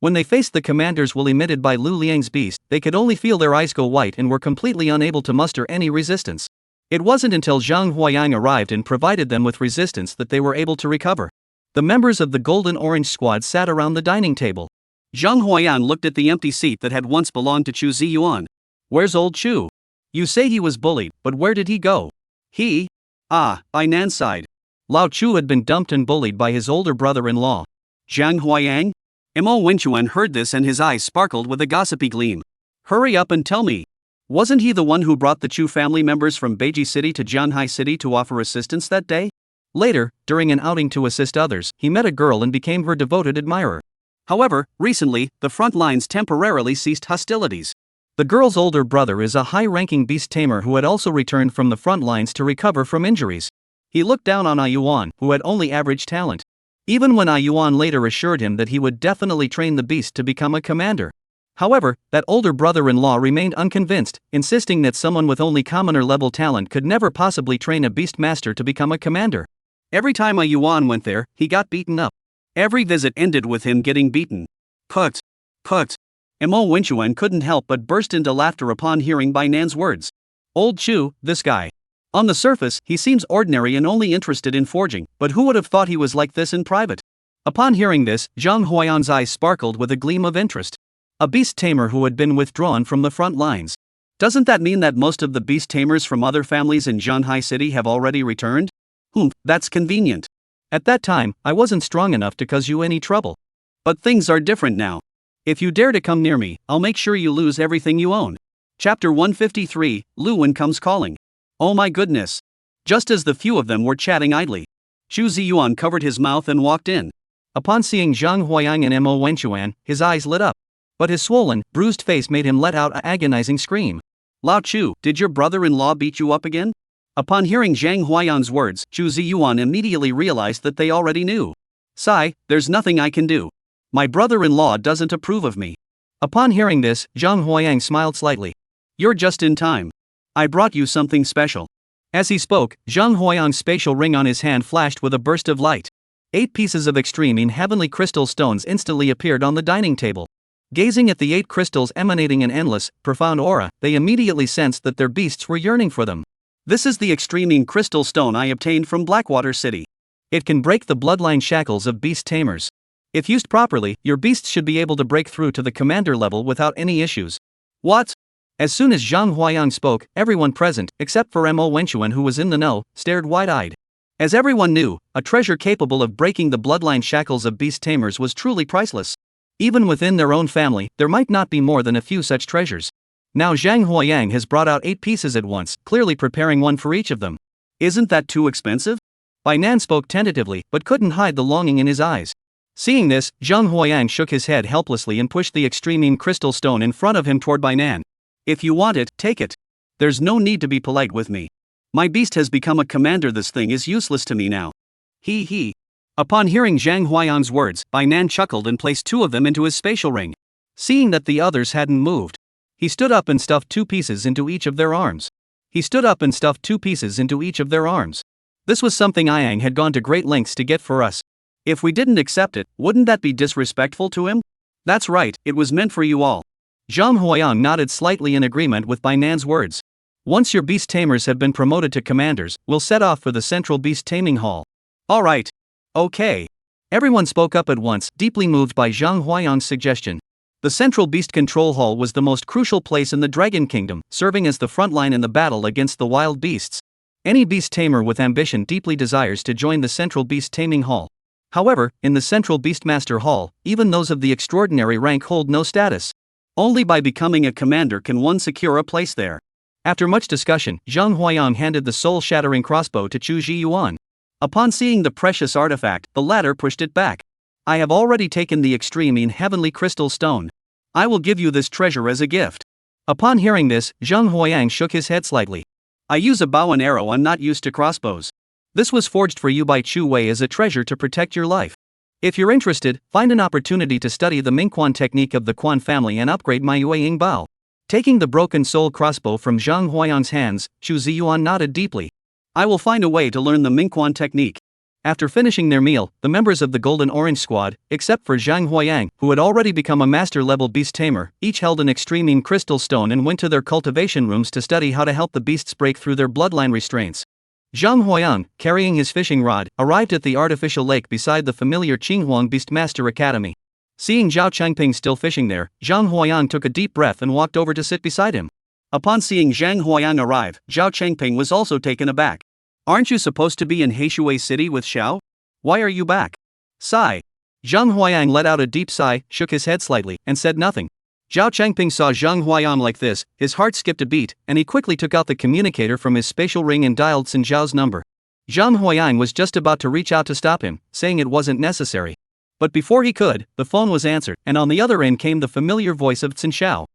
When they faced the commander's will emitted by Lu Liang's beast, they could only feel their eyes go white and were completely unable to muster any resistance. It wasn't until Zhang Huayang arrived and provided them with resistance that they were able to recover. The members of the Golden Orange Squad sat around the dining table. Zhang Huayang looked at the empty seat that had once belonged to Chu Ziyuan. Where's old Chu? You say he was bullied, but where did he go? Bai Nan sighed. Lao Chu had been dumped and bullied by his older brother-in-law. Zhang Huayang? Mo Wenchuan heard this and his eyes sparkled with a gossipy gleam. Hurry up and tell me. Wasn't he the one who brought the Chu family members from Beiji City to Jianhai City to offer assistance that day? Later, during an outing to assist others, he met a girl and became her devoted admirer. However, recently, the front lines temporarily ceased hostilities. The girl's older brother is a high-ranking beast tamer who had also returned from the front lines to recover from injuries. He looked down on Yuan, who had only average talent. Even when Yuan later assured him that he would definitely train the beast to become a commander. However, that older brother-in-law remained unconvinced, insisting that someone with only commoner-level talent could never possibly train a beast master to become a commander. Every time Yuan went there, he got beaten up. Every visit ended with him getting beaten. Put. Mo Wenchuan couldn't help but burst into laughter upon hearing Bai Nan's words. Old Chu, this guy. On the surface, he seems ordinary and only interested in forging, but who would have thought he was like this in private? Upon hearing this, Zhang Huayan's eyes sparkled with a gleam of interest. A beast tamer who had been withdrawn from the front lines. Doesn't that mean that most of the beast tamers from other families in Jianhai City have already returned? That's convenient. At that time, I wasn't strong enough to cause you any trouble. But things are different now. If you dare to come near me, I'll make sure you lose everything you own. Chapter 153, Lu Wen Comes Calling. Oh my goodness. Just as the few of them were chatting idly, Chu Ziyuan covered his mouth and walked in. Upon seeing Zhang Huayang and Mo Wenchuan, his eyes lit up. But his swollen, bruised face made him let out an agonizing scream. Lao Chu, did your brother-in-law beat you up again? Upon hearing Zhang Huayan's words, Chu Ziyuan immediately realized that they already knew. Sigh, there's nothing I can do. My brother-in-law doesn't approve of me. Upon hearing this, Zhang Huayang smiled slightly. You're just in time. I brought you something special. As he spoke, Zhang Huayang's spatial ring on his hand flashed with a burst of light. 8 pieces of extreme and heavenly crystal stones instantly appeared on the dining table. Gazing at the 8 crystals emanating an endless, profound aura, they immediately sensed that their beasts were yearning for them. This is the extreme crystal stone I obtained from Blackwater City. It can break the bloodline shackles of beast tamers. If used properly, your beasts should be able to break through to the commander level without any issues. What? As soon as Zhang Huayang spoke, everyone present, except for Mo Wenchuan who was in the know, stared wide-eyed. As everyone knew, a treasure capable of breaking the bloodline shackles of beast tamers was truly priceless. Even within their own family, there might not be more than a few such treasures. Now Zhang Huayang has brought out 8 pieces at once, clearly preparing one for each of them. Isn't that too expensive? Bai Nan spoke tentatively, but couldn't hide the longing in his eyes. Seeing this, Zhang Huayang shook his head helplessly and pushed the extreme crystal stone in front of him toward Bai Nan. If you want it, take it. There's no need to be polite with me. My beast has become a commander. This thing is useless to me now. He. Upon hearing Zhang Huayang's words, Bai Nan chuckled and placed 2 of them into his spatial ring. Seeing that the others hadn't moved, he stood up and stuffed 2 pieces into each of their arms. This was something Yang had gone to great lengths to get for us. If we didn't accept it, wouldn't that be disrespectful to him? That's right, it was meant for you all. Zhang Huayang nodded slightly in agreement with Bai Nan's words. Once your beast tamers have been promoted to commanders, we'll set off for the central beast taming hall. Alright. Okay. Everyone spoke up at once, deeply moved by Zhang Huayang's suggestion. The central beast control hall was the most crucial place in the Dragon Kingdom, serving as the front line in the battle against the wild beasts. Any beast tamer with ambition deeply desires to join the central beast taming hall. However, in the central beastmaster hall, even those of the extraordinary rank hold no status. Only by becoming a commander can one secure a place there. After much discussion, Zhang Huayang handed the soul-shattering crossbow to Chu Zhiyuan. Upon seeing the precious artifact, the latter pushed it back. I have already taken the extreme heavenly crystal stone. I will give you this treasure as a gift. Upon hearing this, Zhang Huayang shook his head slightly. I use a bow and arrow. I'm not used to crossbows. This was forged for you by Chu Wei as a treasure to protect your life. If you're interested, find an opportunity to study the Mingquan technique of the Quan family and upgrade my Yue Ying Bao. Taking the broken soul crossbow from Zhang Huayang's hands, Chu Ziyuan nodded deeply. I will find a way to learn the Mingquan technique. After finishing their meal, the members of the Golden Orange Squad, except for Zhang Huayang, who had already become a master-level beast tamer, each held an extreme crystal stone and went to their cultivation rooms to study how to help the beasts break through their bloodline restraints. Zhang Huayang, carrying his fishing rod, arrived at the artificial lake beside the familiar Qinghuang Beastmaster Academy. Seeing Zhao Changping still fishing there, Zhang Huayang took a deep breath and walked over to sit beside him. Upon seeing Zhang Huayang arrive, Zhao Changping was also taken aback. Aren't you supposed to be in Heishui City with Xiao? Why are you back? Sigh. Zhang Huayang let out a deep sigh, shook his head slightly, and said nothing. Zhao Changping saw Zhang Huayang like this, his heart skipped a beat, and he quickly took out the communicator from his spatial ring and dialed Xin Zhao's number. Zhang Huayang was just about to reach out to stop him, saying it wasn't necessary. But before he could, the phone was answered, and on the other end came the familiar voice of Xin Zhao.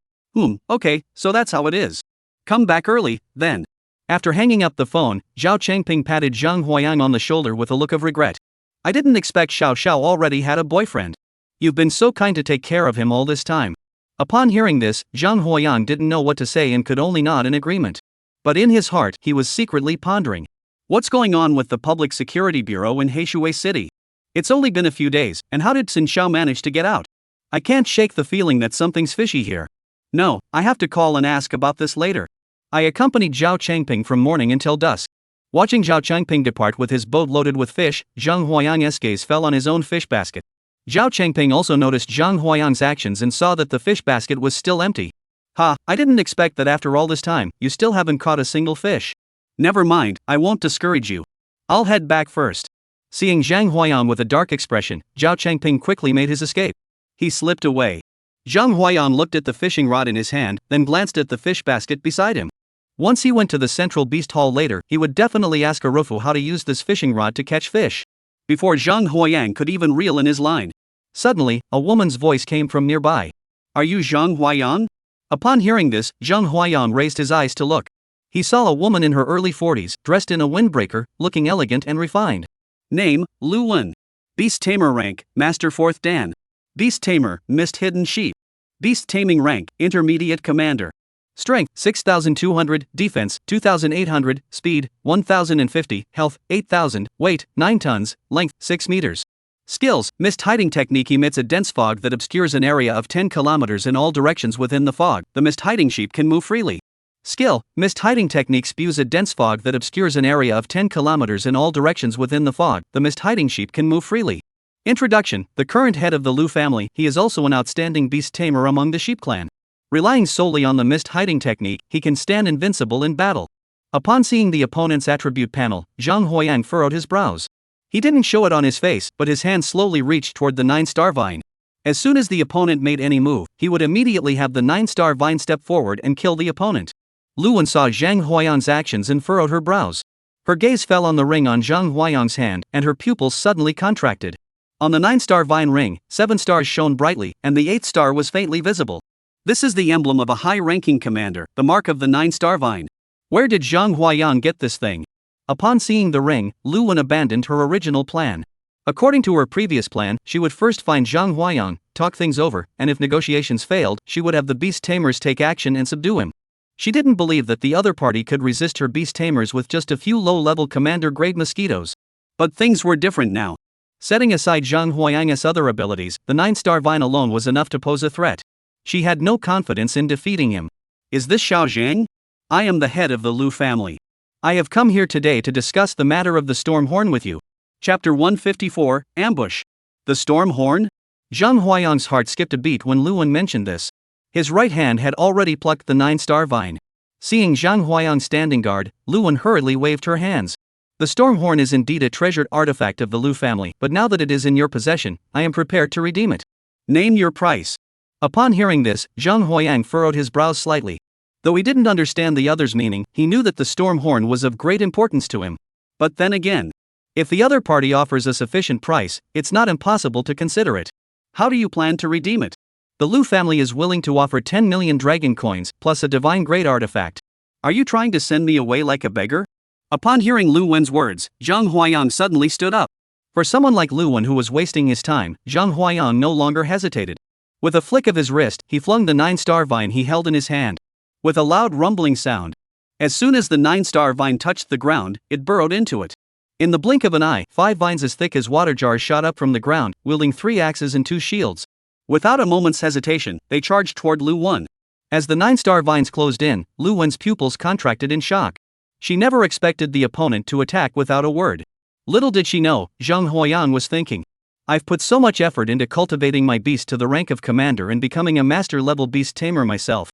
Okay, so that's how it is. Come back early, then. After hanging up the phone, Zhao Changping patted Zhang Huayang on the shoulder with a look of regret. I didn't expect Xiao already had a boyfriend. You've been so kind to take care of him all this time. Upon hearing this, Zhang Huayang didn't know what to say and could only nod in agreement. But in his heart, he was secretly pondering. What's going on with the Public Security Bureau in Heishui City? It's only been a few days, and how did Xin Zhao manage to get out? I can't shake the feeling that something's fishy here. No, I have to call and ask about this later. I accompanied Zhao Changping from morning until dusk. Watching Zhao Changping depart with his boat loaded with fish, Zhang Huayang's gaze fell on his own fish basket. Zhao Changping also noticed Zhang Huayang's actions and saw that the fish basket was still empty. I didn't expect that after all this time, you still haven't caught a single fish. Never mind, I won't discourage you. I'll head back first. Seeing Zhang Huayang with a dark expression, Zhao Changping quickly made his escape. He slipped away. Zhang Huayang looked at the fishing rod in his hand, then glanced at the fish basket beside him. Once he went to the Central Beast Hall later, he would definitely ask Arufu how to use this fishing rod to catch fish. Before Zhang Huayang could even reel in his line. Suddenly, a woman's voice came from nearby. Are you Zhang Huayang? Upon hearing this, Zhang Huayang raised his eyes to look. He saw a woman in her early 40s, dressed in a windbreaker, looking elegant and refined. Name, Lu Wen. Beast Tamer rank, Master 4th Dan. Beast Tamer, Mist Hidden Sheep. Beast Taming rank, Intermediate Commander. Strength, 6,200, Defense, 2,800, Speed, 1,050, Health, 8,000, Weight, 9 tons, Length, 6 meters. Skills, Mist Hiding Technique emits a dense fog that obscures an area of 10 kilometers in all directions within the fog. The Mist Hiding Sheep can move freely. Skill, Mist Hiding Technique spews a dense fog that obscures an area of 10 kilometers in all directions within the fog. The Mist Hiding Sheep can move freely. Introduction, the current head of the Lu family, he is also an outstanding beast tamer among the sheep clan. Relying solely on the Mist Hiding Technique, he can stand invincible in battle. Upon seeing the opponent's attribute panel, Zhang Huayang furrowed his brows. He didn't show it on his face, but his hand slowly reached toward the 9-star vine. As soon as the opponent made any move, he would immediately have the 9-star vine step forward and kill the opponent. Lu Wen saw Zhang Huayang's actions and furrowed her brows. Her gaze fell on the ring on Zhang Huayang's hand, and her pupils suddenly contracted. On the 9-star vine ring, 7 stars shone brightly, and the 8th star was faintly visible. This is the emblem of a high-ranking commander, the mark of the 9-star vine. Where did Zhang Huayang get this thing? Upon seeing the ring, Lu Wen abandoned her original plan. According to her previous plan, she would first find Zhang Huayang, talk things over, and if negotiations failed, she would have the beast tamers take action and subdue him. She didn't believe that the other party could resist her beast tamers with just a few low-level commander-grade mosquitoes. But things were different now. Setting aside Zhang Huayang's other abilities, the 9-star vine alone was enough to pose a threat. She had no confidence in defeating him. Is this Xiao Zhang? I am the head of the Lu family. I have come here today to discuss the matter of the storm horn with you. Chapter 154, Ambush. The storm horn? Zhang Huayang's heart skipped a beat when Lu Wen mentioned this. His right hand had already plucked the 9-star vine. Seeing Zhang Huayang standing guard, Lu Wen hurriedly waved her hands. The storm horn is indeed a treasured artifact of the Lu family, but now that it is in your possession, I am prepared to redeem it. Name your price. Upon hearing this, Zhang Huayang furrowed his brows slightly. Though he didn't understand the other's meaning, he knew that the storm horn was of great importance to him. But then again, if the other party offers a sufficient price, it's not impossible to consider it. How do you plan to redeem it? The Lu family is willing to offer 10 million dragon coins, plus a divine grade artifact. Are you trying to send me away like a beggar? Upon hearing Lu Wen's words, Zhang Huayang suddenly stood up. For someone like Lu Wen who was wasting his time, Zhang Huayang no longer hesitated. With a flick of his wrist, he flung the 9-star vine he held in his hand. With a loud rumbling sound, as soon as the 9-star vine touched the ground, it burrowed into it. In the blink of an eye, 5 vines as thick as water jars shot up from the ground, wielding 3 axes and 2 shields. Without a moment's hesitation, they charged toward Lu Wen. As the 9-star vines closed in, Lu Wen's pupils contracted in shock. She never expected the opponent to attack without a word. Little did she know, Zhang Huayang was thinking. I've put so much effort into cultivating my beast to the rank of commander and becoming a master-level beast tamer myself.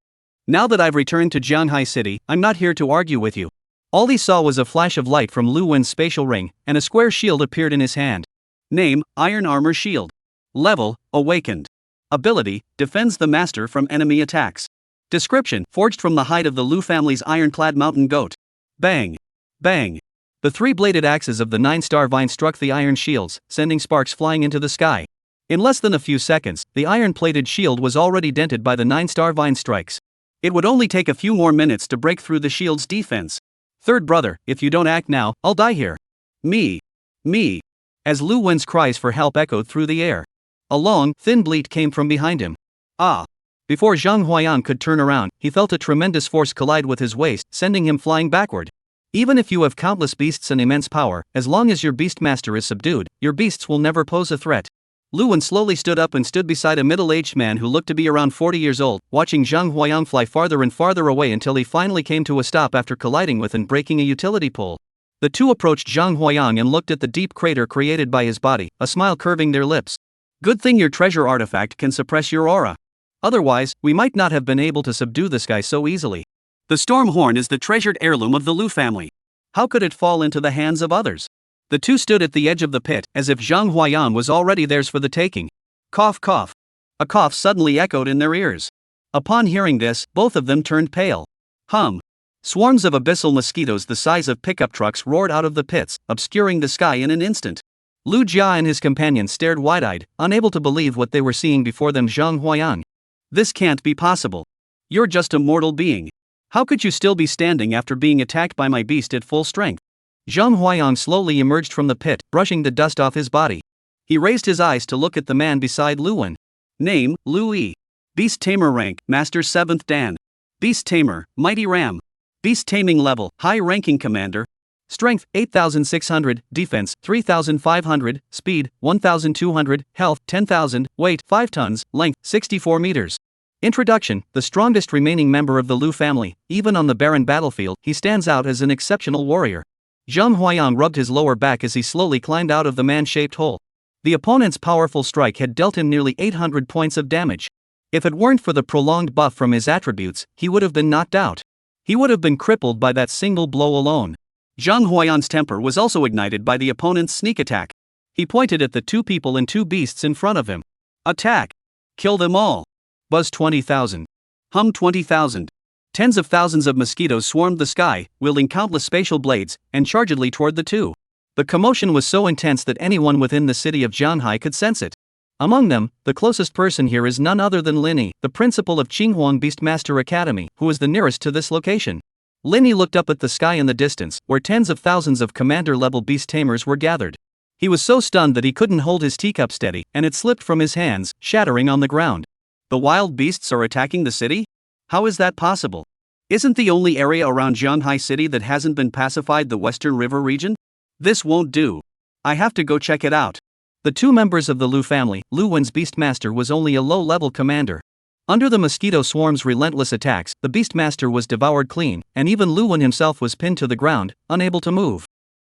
Now that I've returned to Jianghai City, I'm not here to argue with you. All he saw was a flash of light from Lu Wen's spatial ring, and a square shield appeared in his hand. Name, Iron Armor Shield. Level, Awakened. Ability, defends the master from enemy attacks. Description, forged from the hide of the Lu family's ironclad mountain goat. Bang! Bang! The 3-bladed axes of the 9-star vine struck the iron shields, sending sparks flying into the sky. In less than a few seconds, the iron-plated shield was already dented by the 9-star vine strikes. It would only take a few more minutes to break through the shield's defense. Third brother, if you don't act now, I'll die here. Me. Me. As Lu Wen's cries for help echoed through the air. A long, thin bleat came from behind him. Ah! Before Zhang Huayang could turn around, he felt a tremendous force collide with his waist, sending him flying backward. Even if you have countless beasts and immense power, as long as your beastmaster is subdued, your beasts will never pose a threat. Lu Wen slowly stood up and stood beside a middle-aged man who looked to be around 40 years old, watching Zhang Huayang fly farther and farther away until he finally came to a stop after colliding with and breaking a utility pole. The two approached Zhang Huayang and looked at the deep crater created by his body, a smile curving their lips. Good thing your treasure artifact can suppress your aura. Otherwise, we might not have been able to subdue this guy so easily. The storm horn is the treasured heirloom of the Lu family. How could it fall into the hands of others? The two stood at the edge of the pit, as if Zhang Huayang was already theirs for the taking. Cough cough. A cough suddenly echoed in their ears. Upon hearing this, both of them turned pale. Hum. Swarms of abyssal mosquitoes the size of pickup trucks roared out of the pits, obscuring the sky in an instant. Lu Jia and his companions stared wide-eyed, unable to believe what they were seeing before them. Zhang Huayang. This can't be possible. You're just a mortal being. How could you still be standing after being attacked by my beast at full strength? Zhang Huayang slowly emerged from the pit, brushing the dust off his body. He raised his eyes to look at the man beside Lu Wen. Name, Lu Yi. Beast Tamer rank, Master 7th Dan. Beast Tamer, Mighty Ram. Beast Taming level, High Ranking Commander. Strength, 8,600, Defense, 3,500, Speed, 1,200, Health, 10,000, Weight, 5 tons, Length, 64 meters. Introduction, the strongest remaining member of the Lu family, even on the barren battlefield, he stands out as an exceptional warrior. Zhang Huayang rubbed his lower back as he slowly climbed out of the man-shaped hole. The opponent's powerful strike had dealt him nearly 800 points of damage. If it weren't for the prolonged buff from his attributes, he would have been knocked out. He would have been crippled by that single blow alone. Zhang Huayang's temper was also ignited by the opponent's sneak attack. He pointed at the 2 people and 2 beasts in front of him. Attack! Kill them all! Buzz 20,000. Hum 20,000. Tens of thousands of mosquitoes swarmed the sky, wielding countless spatial blades, and chargedly toward the two. The commotion was so intense that anyone within the city of Jianghai could sense it. Among them, the closest person here is none other than Lin Yi, the principal of Qinghuang Beastmaster Academy, who is the nearest to this location. Linny looked up at the sky in the distance, where tens of thousands of commander-level beast tamers were gathered. He was so stunned that he couldn't hold his teacup steady, and it slipped from his hands, shattering on the ground. The wild beasts are attacking the city? How is that possible? Isn't the only area around Shanghai City that hasn't been pacified the Western River region? This won't do. I have to go check it out. The two members of the Lu family, Lu Wen's Beastmaster was only a low-level commander. Under the mosquito swarm's relentless attacks, the Beastmaster was devoured clean, and even Lu Wen himself was pinned to the ground, unable to move.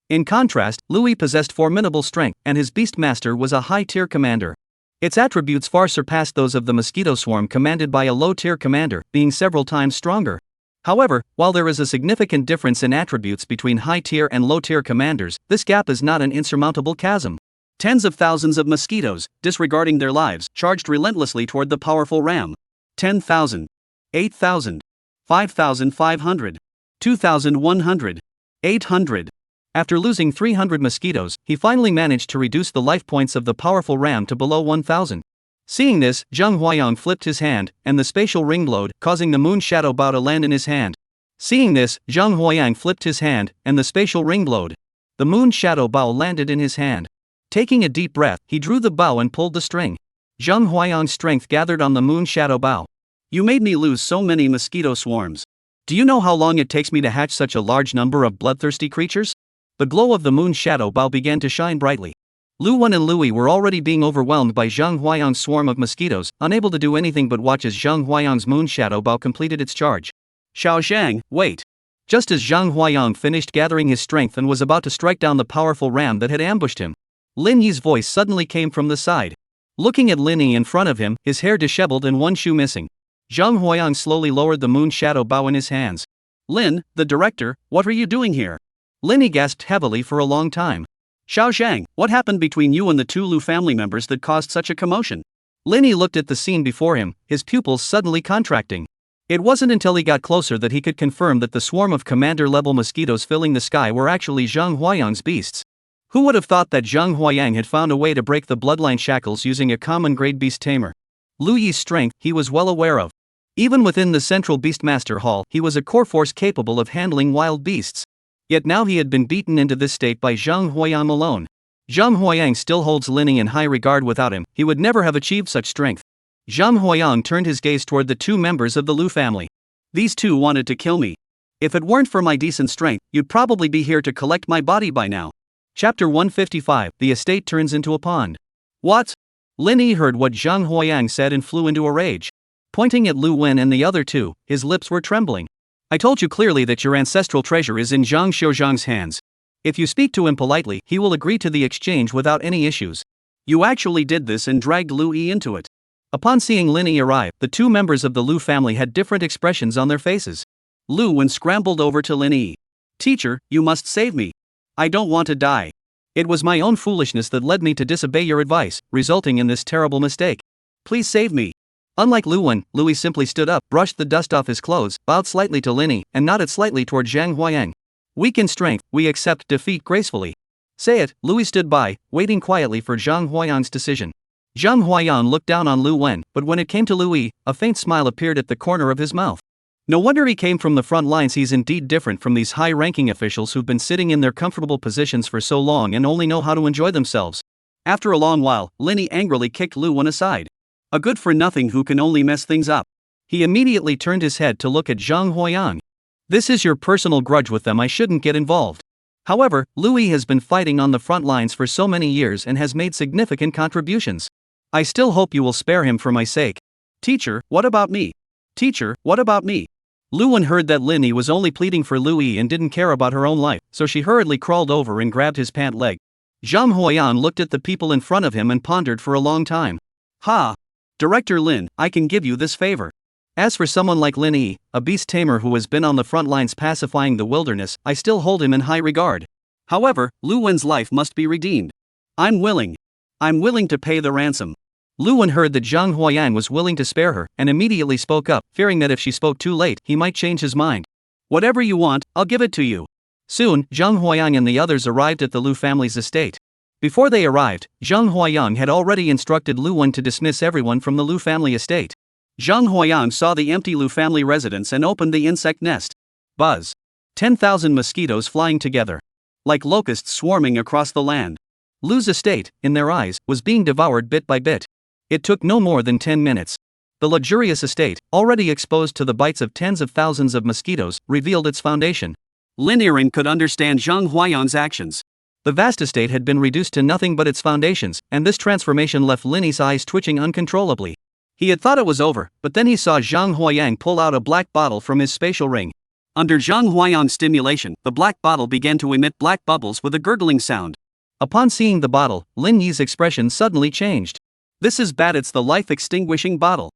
In contrast, Louis possessed formidable strength, and his Beastmaster was a high-tier commander. Its attributes far surpassed those of the mosquito swarm commanded by a low-tier commander, being several times stronger. However, while there is a significant difference in attributes between high-tier and low-tier commanders, this gap is not an insurmountable chasm. Tens of thousands of mosquitoes, disregarding their lives, charged relentlessly toward the powerful ram. 10,000. 8,000. 5,500. 2,100. 800. After losing 300 mosquitoes, he finally managed to reduce the life points of the powerful ram to below 1,000. Seeing this, Zhang Huayang flipped his hand, and the spatial ring glowed, causing the moon shadow bow to land in his hand. Seeing this, Zhang Huayang flipped his hand, and the spatial ring glowed. The moon shadow bow landed in his hand. Taking a deep breath, he drew the bow and pulled the string. Zhang Huayang's strength gathered on the moon shadow bow. You made me lose so many mosquito swarms. Do you know how long it takes me to hatch such a large number of bloodthirsty creatures? The glow of the moon shadow bow began to shine brightly. Lu Wen and Louis were already being overwhelmed by Zhang Huayang's swarm of mosquitoes, unable to do anything but watch as Zhang Huayang's moon shadow bow completed its charge. Xiaoxiang, wait! Just as Zhang Huayang finished gathering his strength and was about to strike down the powerful ram that had ambushed him, Lin Yi's voice suddenly came from the side. Looking at Lin Yi in front of him, his hair disheveled and one shoe missing, Zhang Huayang slowly lowered the moon shadow bow in his hands. Lin, the director, what are you doing here? Lin Yi gasped heavily for a long time. Xiaoxiang, what happened between you and the two Lu family members that caused such a commotion? Lin Yi looked at the scene before him, his pupils suddenly contracting. It wasn't until he got closer that he could confirm that the swarm of commander-level mosquitoes filling the sky were actually Zhang Huayang's beasts. Who would have thought that Zhang Huayang had found a way to break the bloodline shackles using a common-grade beast tamer? Lu Yi's strength, he was well aware of. Even within the central Beastmaster Hall, he was a core force capable of handling wild beasts. Yet now he had been beaten into this state by Zhang Huayang alone. Zhang Huayang still holds Lin Yi in high regard. Without him, he would never have achieved such strength. Zhang Huayang turned his gaze toward the two members of the Lu family. These two wanted to kill me. If it weren't for my decent strength, you'd probably be here to collect my body by now. Chapter 155, The Estate Turns into a Pond. What? Lin Yi heard what Zhang Huayang said and flew into a rage. Pointing at Lu Wen and the other two, his lips were trembling. I told you clearly that your ancestral treasure is in Zhang Xiuzhang's hands. If you speak to him politely, he will agree to the exchange without any issues. You actually did this and dragged Lu Yi into it. Upon seeing Lin Yi arrive, the two members of the Lu family had different expressions on their faces. Lu Wen scrambled over to Lin Yi. Teacher, you must save me. I don't want to die. It was my own foolishness that led me to disobey your advice, resulting in this terrible mistake. Please save me. Unlike Lu Wen, Louis simply stood up, brushed the dust off his clothes, bowed slightly to Lin Yi, and nodded slightly toward Zhang Huayang. Weak in strength, we accept defeat gracefully. Say it, Louis stood by, waiting quietly for Zhang Huayang's decision. Zhang Huayang looked down on Lu Wen, but when it came to Louis, a faint smile appeared at the corner of his mouth. No wonder he came from the front lines. He's indeed different from these high-ranking officials who've been sitting in their comfortable positions for so long and only know how to enjoy themselves. After a long while, Lin Yi angrily kicked Lu Wen aside. A good-for-nothing who can only mess things up. He immediately turned his head to look at Zhang Huayang. This is your personal grudge with them. I shouldn't get involved. However, Louis has been fighting on the front lines for so many years and has made significant contributions. I still hope you will spare him for my sake. Teacher, what about me? Teacher, what about me? Lu Wen heard that Lin Yi was only pleading for Louis and didn't care about her own life, so she hurriedly crawled over and grabbed his pant leg. Zhang Huayang looked at the people in front of him and pondered for a long time. Ha! Director Lin, I can give you this favor. As for someone like Lin Yi, a beast tamer who has been on the front lines pacifying the wilderness, I still hold him in high regard. However, Lu Wen's life must be redeemed. I'm willing to pay the ransom. Lu Wen heard that Zhang Huayang was willing to spare her, and immediately spoke up, fearing that if she spoke too late, he might change his mind. Whatever you want, I'll give it to you. Soon, Zhang Huayang and the others arrived at the Lu family's estate. Before they arrived, Zhang Huayang had already instructed Lu Wen to dismiss everyone from the Lu family estate. Zhang Huayang saw the empty Lu family residence and opened the insect nest. Buzz. 10,000 mosquitoes flying together. Like locusts swarming across the land. Lu's estate, in their eyes, was being devoured bit by bit. It took no more than 10 minutes. The luxurious estate, already exposed to the bites of tens of thousands of mosquitoes, revealed its foundation. Lin Yiren could understand Zhang Huayan's actions. The vast estate had been reduced to nothing but its foundations, and this transformation left Lin's eyes twitching uncontrollably. He had thought it was over, but then he saw Zhang Huayang pull out a black bottle from his spatial ring. Under Zhang Huayang's stimulation, the black bottle began to emit black bubbles with a gurgling sound. Upon seeing the bottle, Lin Yi's expression suddenly changed. This is bad, it's the life-extinguishing bottle.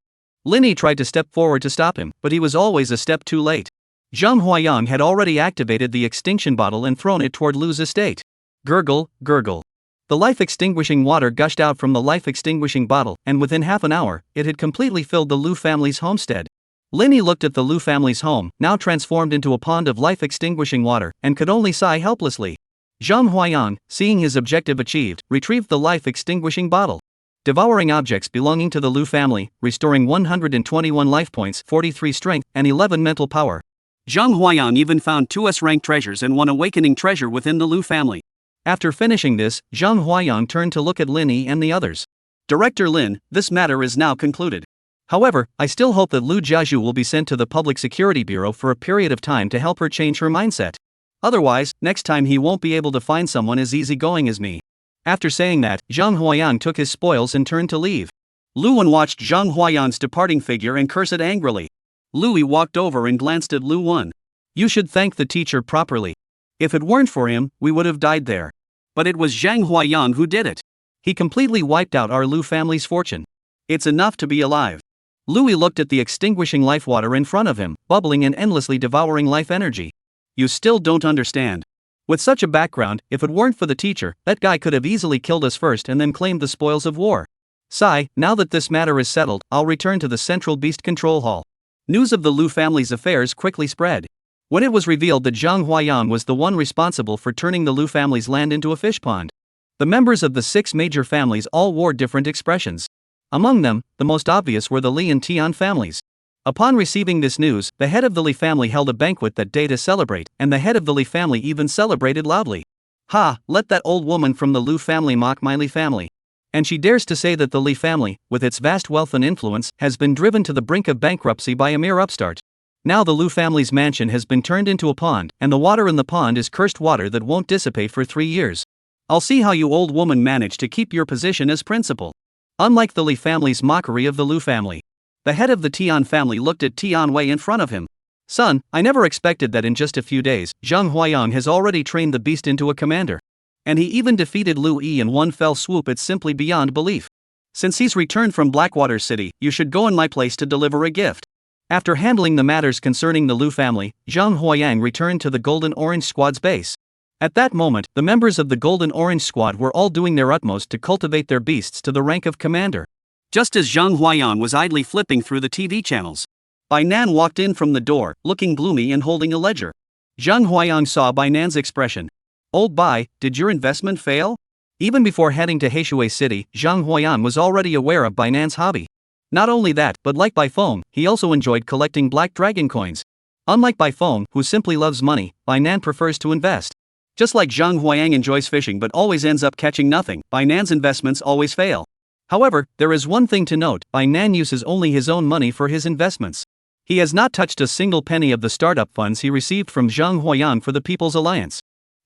Lin Yi tried to step forward to stop him, but he was always a step too late. Zhang Huayang had already activated the extinction bottle and thrown it toward Lu's estate. Gurgle, gurgle. The life-extinguishing water gushed out from the life-extinguishing bottle, and within half an hour, it had completely filled the Lu family's homestead. Lin Yi looked at the Lu family's home, now transformed into a pond of life-extinguishing water, and could only sigh helplessly. Zhang Huayang, seeing his objective achieved, retrieved the life-extinguishing bottle. Devouring objects belonging to the Lu family, restoring 121 life points, 43 strength, and 11 mental power. Zhang Huayang even found 2 S-rank treasures and 1 awakening treasure within the Lu family. After finishing this, Zhang Huayang turned to look at Lin Yi and the others. Director Lin, this matter is now concluded. However, I still hope that Lu Jiazhu will be sent to the Public Security Bureau for a period of time to help her change her mindset. Otherwise, next time he won't be able to find someone as easygoing as me. After saying that, Zhang Huayang took his spoils and turned to leave. Lu Wen watched Zhang Huayang's departing figure and cursed angrily. Lu Yi walked over and glanced at Lu Wen. You should thank the teacher properly. If it weren't for him, we would have died there. But it was Zhang Huayang who did it. He completely wiped out our Lu family's fortune. It's enough to be alive. Lu Yi looked at the extinguishing life water in front of him, bubbling and endlessly devouring life energy. You still don't understand. With such a background, if it weren't for the teacher, that guy could have easily killed us first and then claimed the spoils of war. Sigh, now that this matter is settled, I'll return to the Central Beast Control Hall. News of the Lu family's affairs quickly spread. When it was revealed that Zhang Huayang was the one responsible for turning the Lu family's land into a fish pond, the members of the 6 major families all wore different expressions. Among them, the most obvious were the Li and Tian families. Upon receiving this news, the head of the Li family held a banquet that day to celebrate, and the head of the Li family even celebrated loudly. Ha, let that old woman from the Lu family mock my Li family. And she dares to say that the Li family, with its vast wealth and influence, has been driven to the brink of bankruptcy by a mere upstart. Now the Lu family's mansion has been turned into a pond, and the water in the pond is cursed water that won't dissipate for 3 years. I'll see how you old woman manage to keep your position as principal. Unlike the Li family's mockery of the Lu family, the head of the Tian family looked at Tian Wei in front of him. Son, I never expected that in just a few days, Zhang Huayang has already trained the beast into a commander. And he even defeated Lu Yi in one fell swoop. It's simply beyond belief. Since he's returned from Blackwater City, you should go in my place to deliver a gift. After handling the matters concerning the Lu family, Zhang Huayang returned to the Golden Orange Squad's base. At that moment, the members of the Golden Orange Squad were all doing their utmost to cultivate their beasts to the rank of commander. Just as Zhang Huayang was idly flipping through the TV channels, Bai Nan walked in from the door, looking gloomy and holding a ledger. Zhang Huayang saw Bai Nan's expression. Old Bai, did your investment fail? Even before heading to Heishui City, Zhang Huayang was already aware of Bai Nan's hobby. Not only that, but like Bai Feng, he also enjoyed collecting black dragon coins. Unlike Bai Feng, who simply loves money, Bai Nan prefers to invest. Just like Zhang Huayang enjoys fishing but always ends up catching nothing, Bai Nan's investments always fail. However, there is one thing to note, Bai Nan uses only his own money for his investments. He has not touched a single penny of the startup funds he received from Zhang Huayang for the People's Alliance.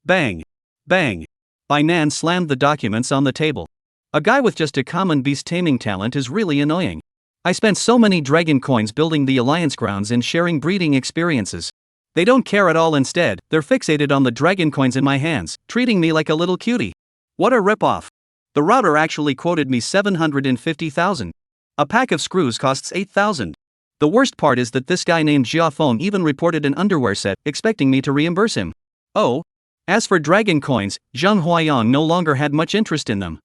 Bang! Bang! Bai Nan slammed the documents on the table. A guy with just a common beast taming talent is really annoying. I spent so many dragon coins building the Alliance grounds and sharing breeding experiences. They don't care at all. Instead, they're fixated on the dragon coins in my hands, treating me like a little cutie. What a ripoff! The router actually quoted me 750,000. A pack of screws costs 8,000. The worst part is that this guy named Jia Feng even reported an underwear set, expecting me to reimburse him. Oh. As for dragon coins, Zhang Huayang no longer had much interest in them.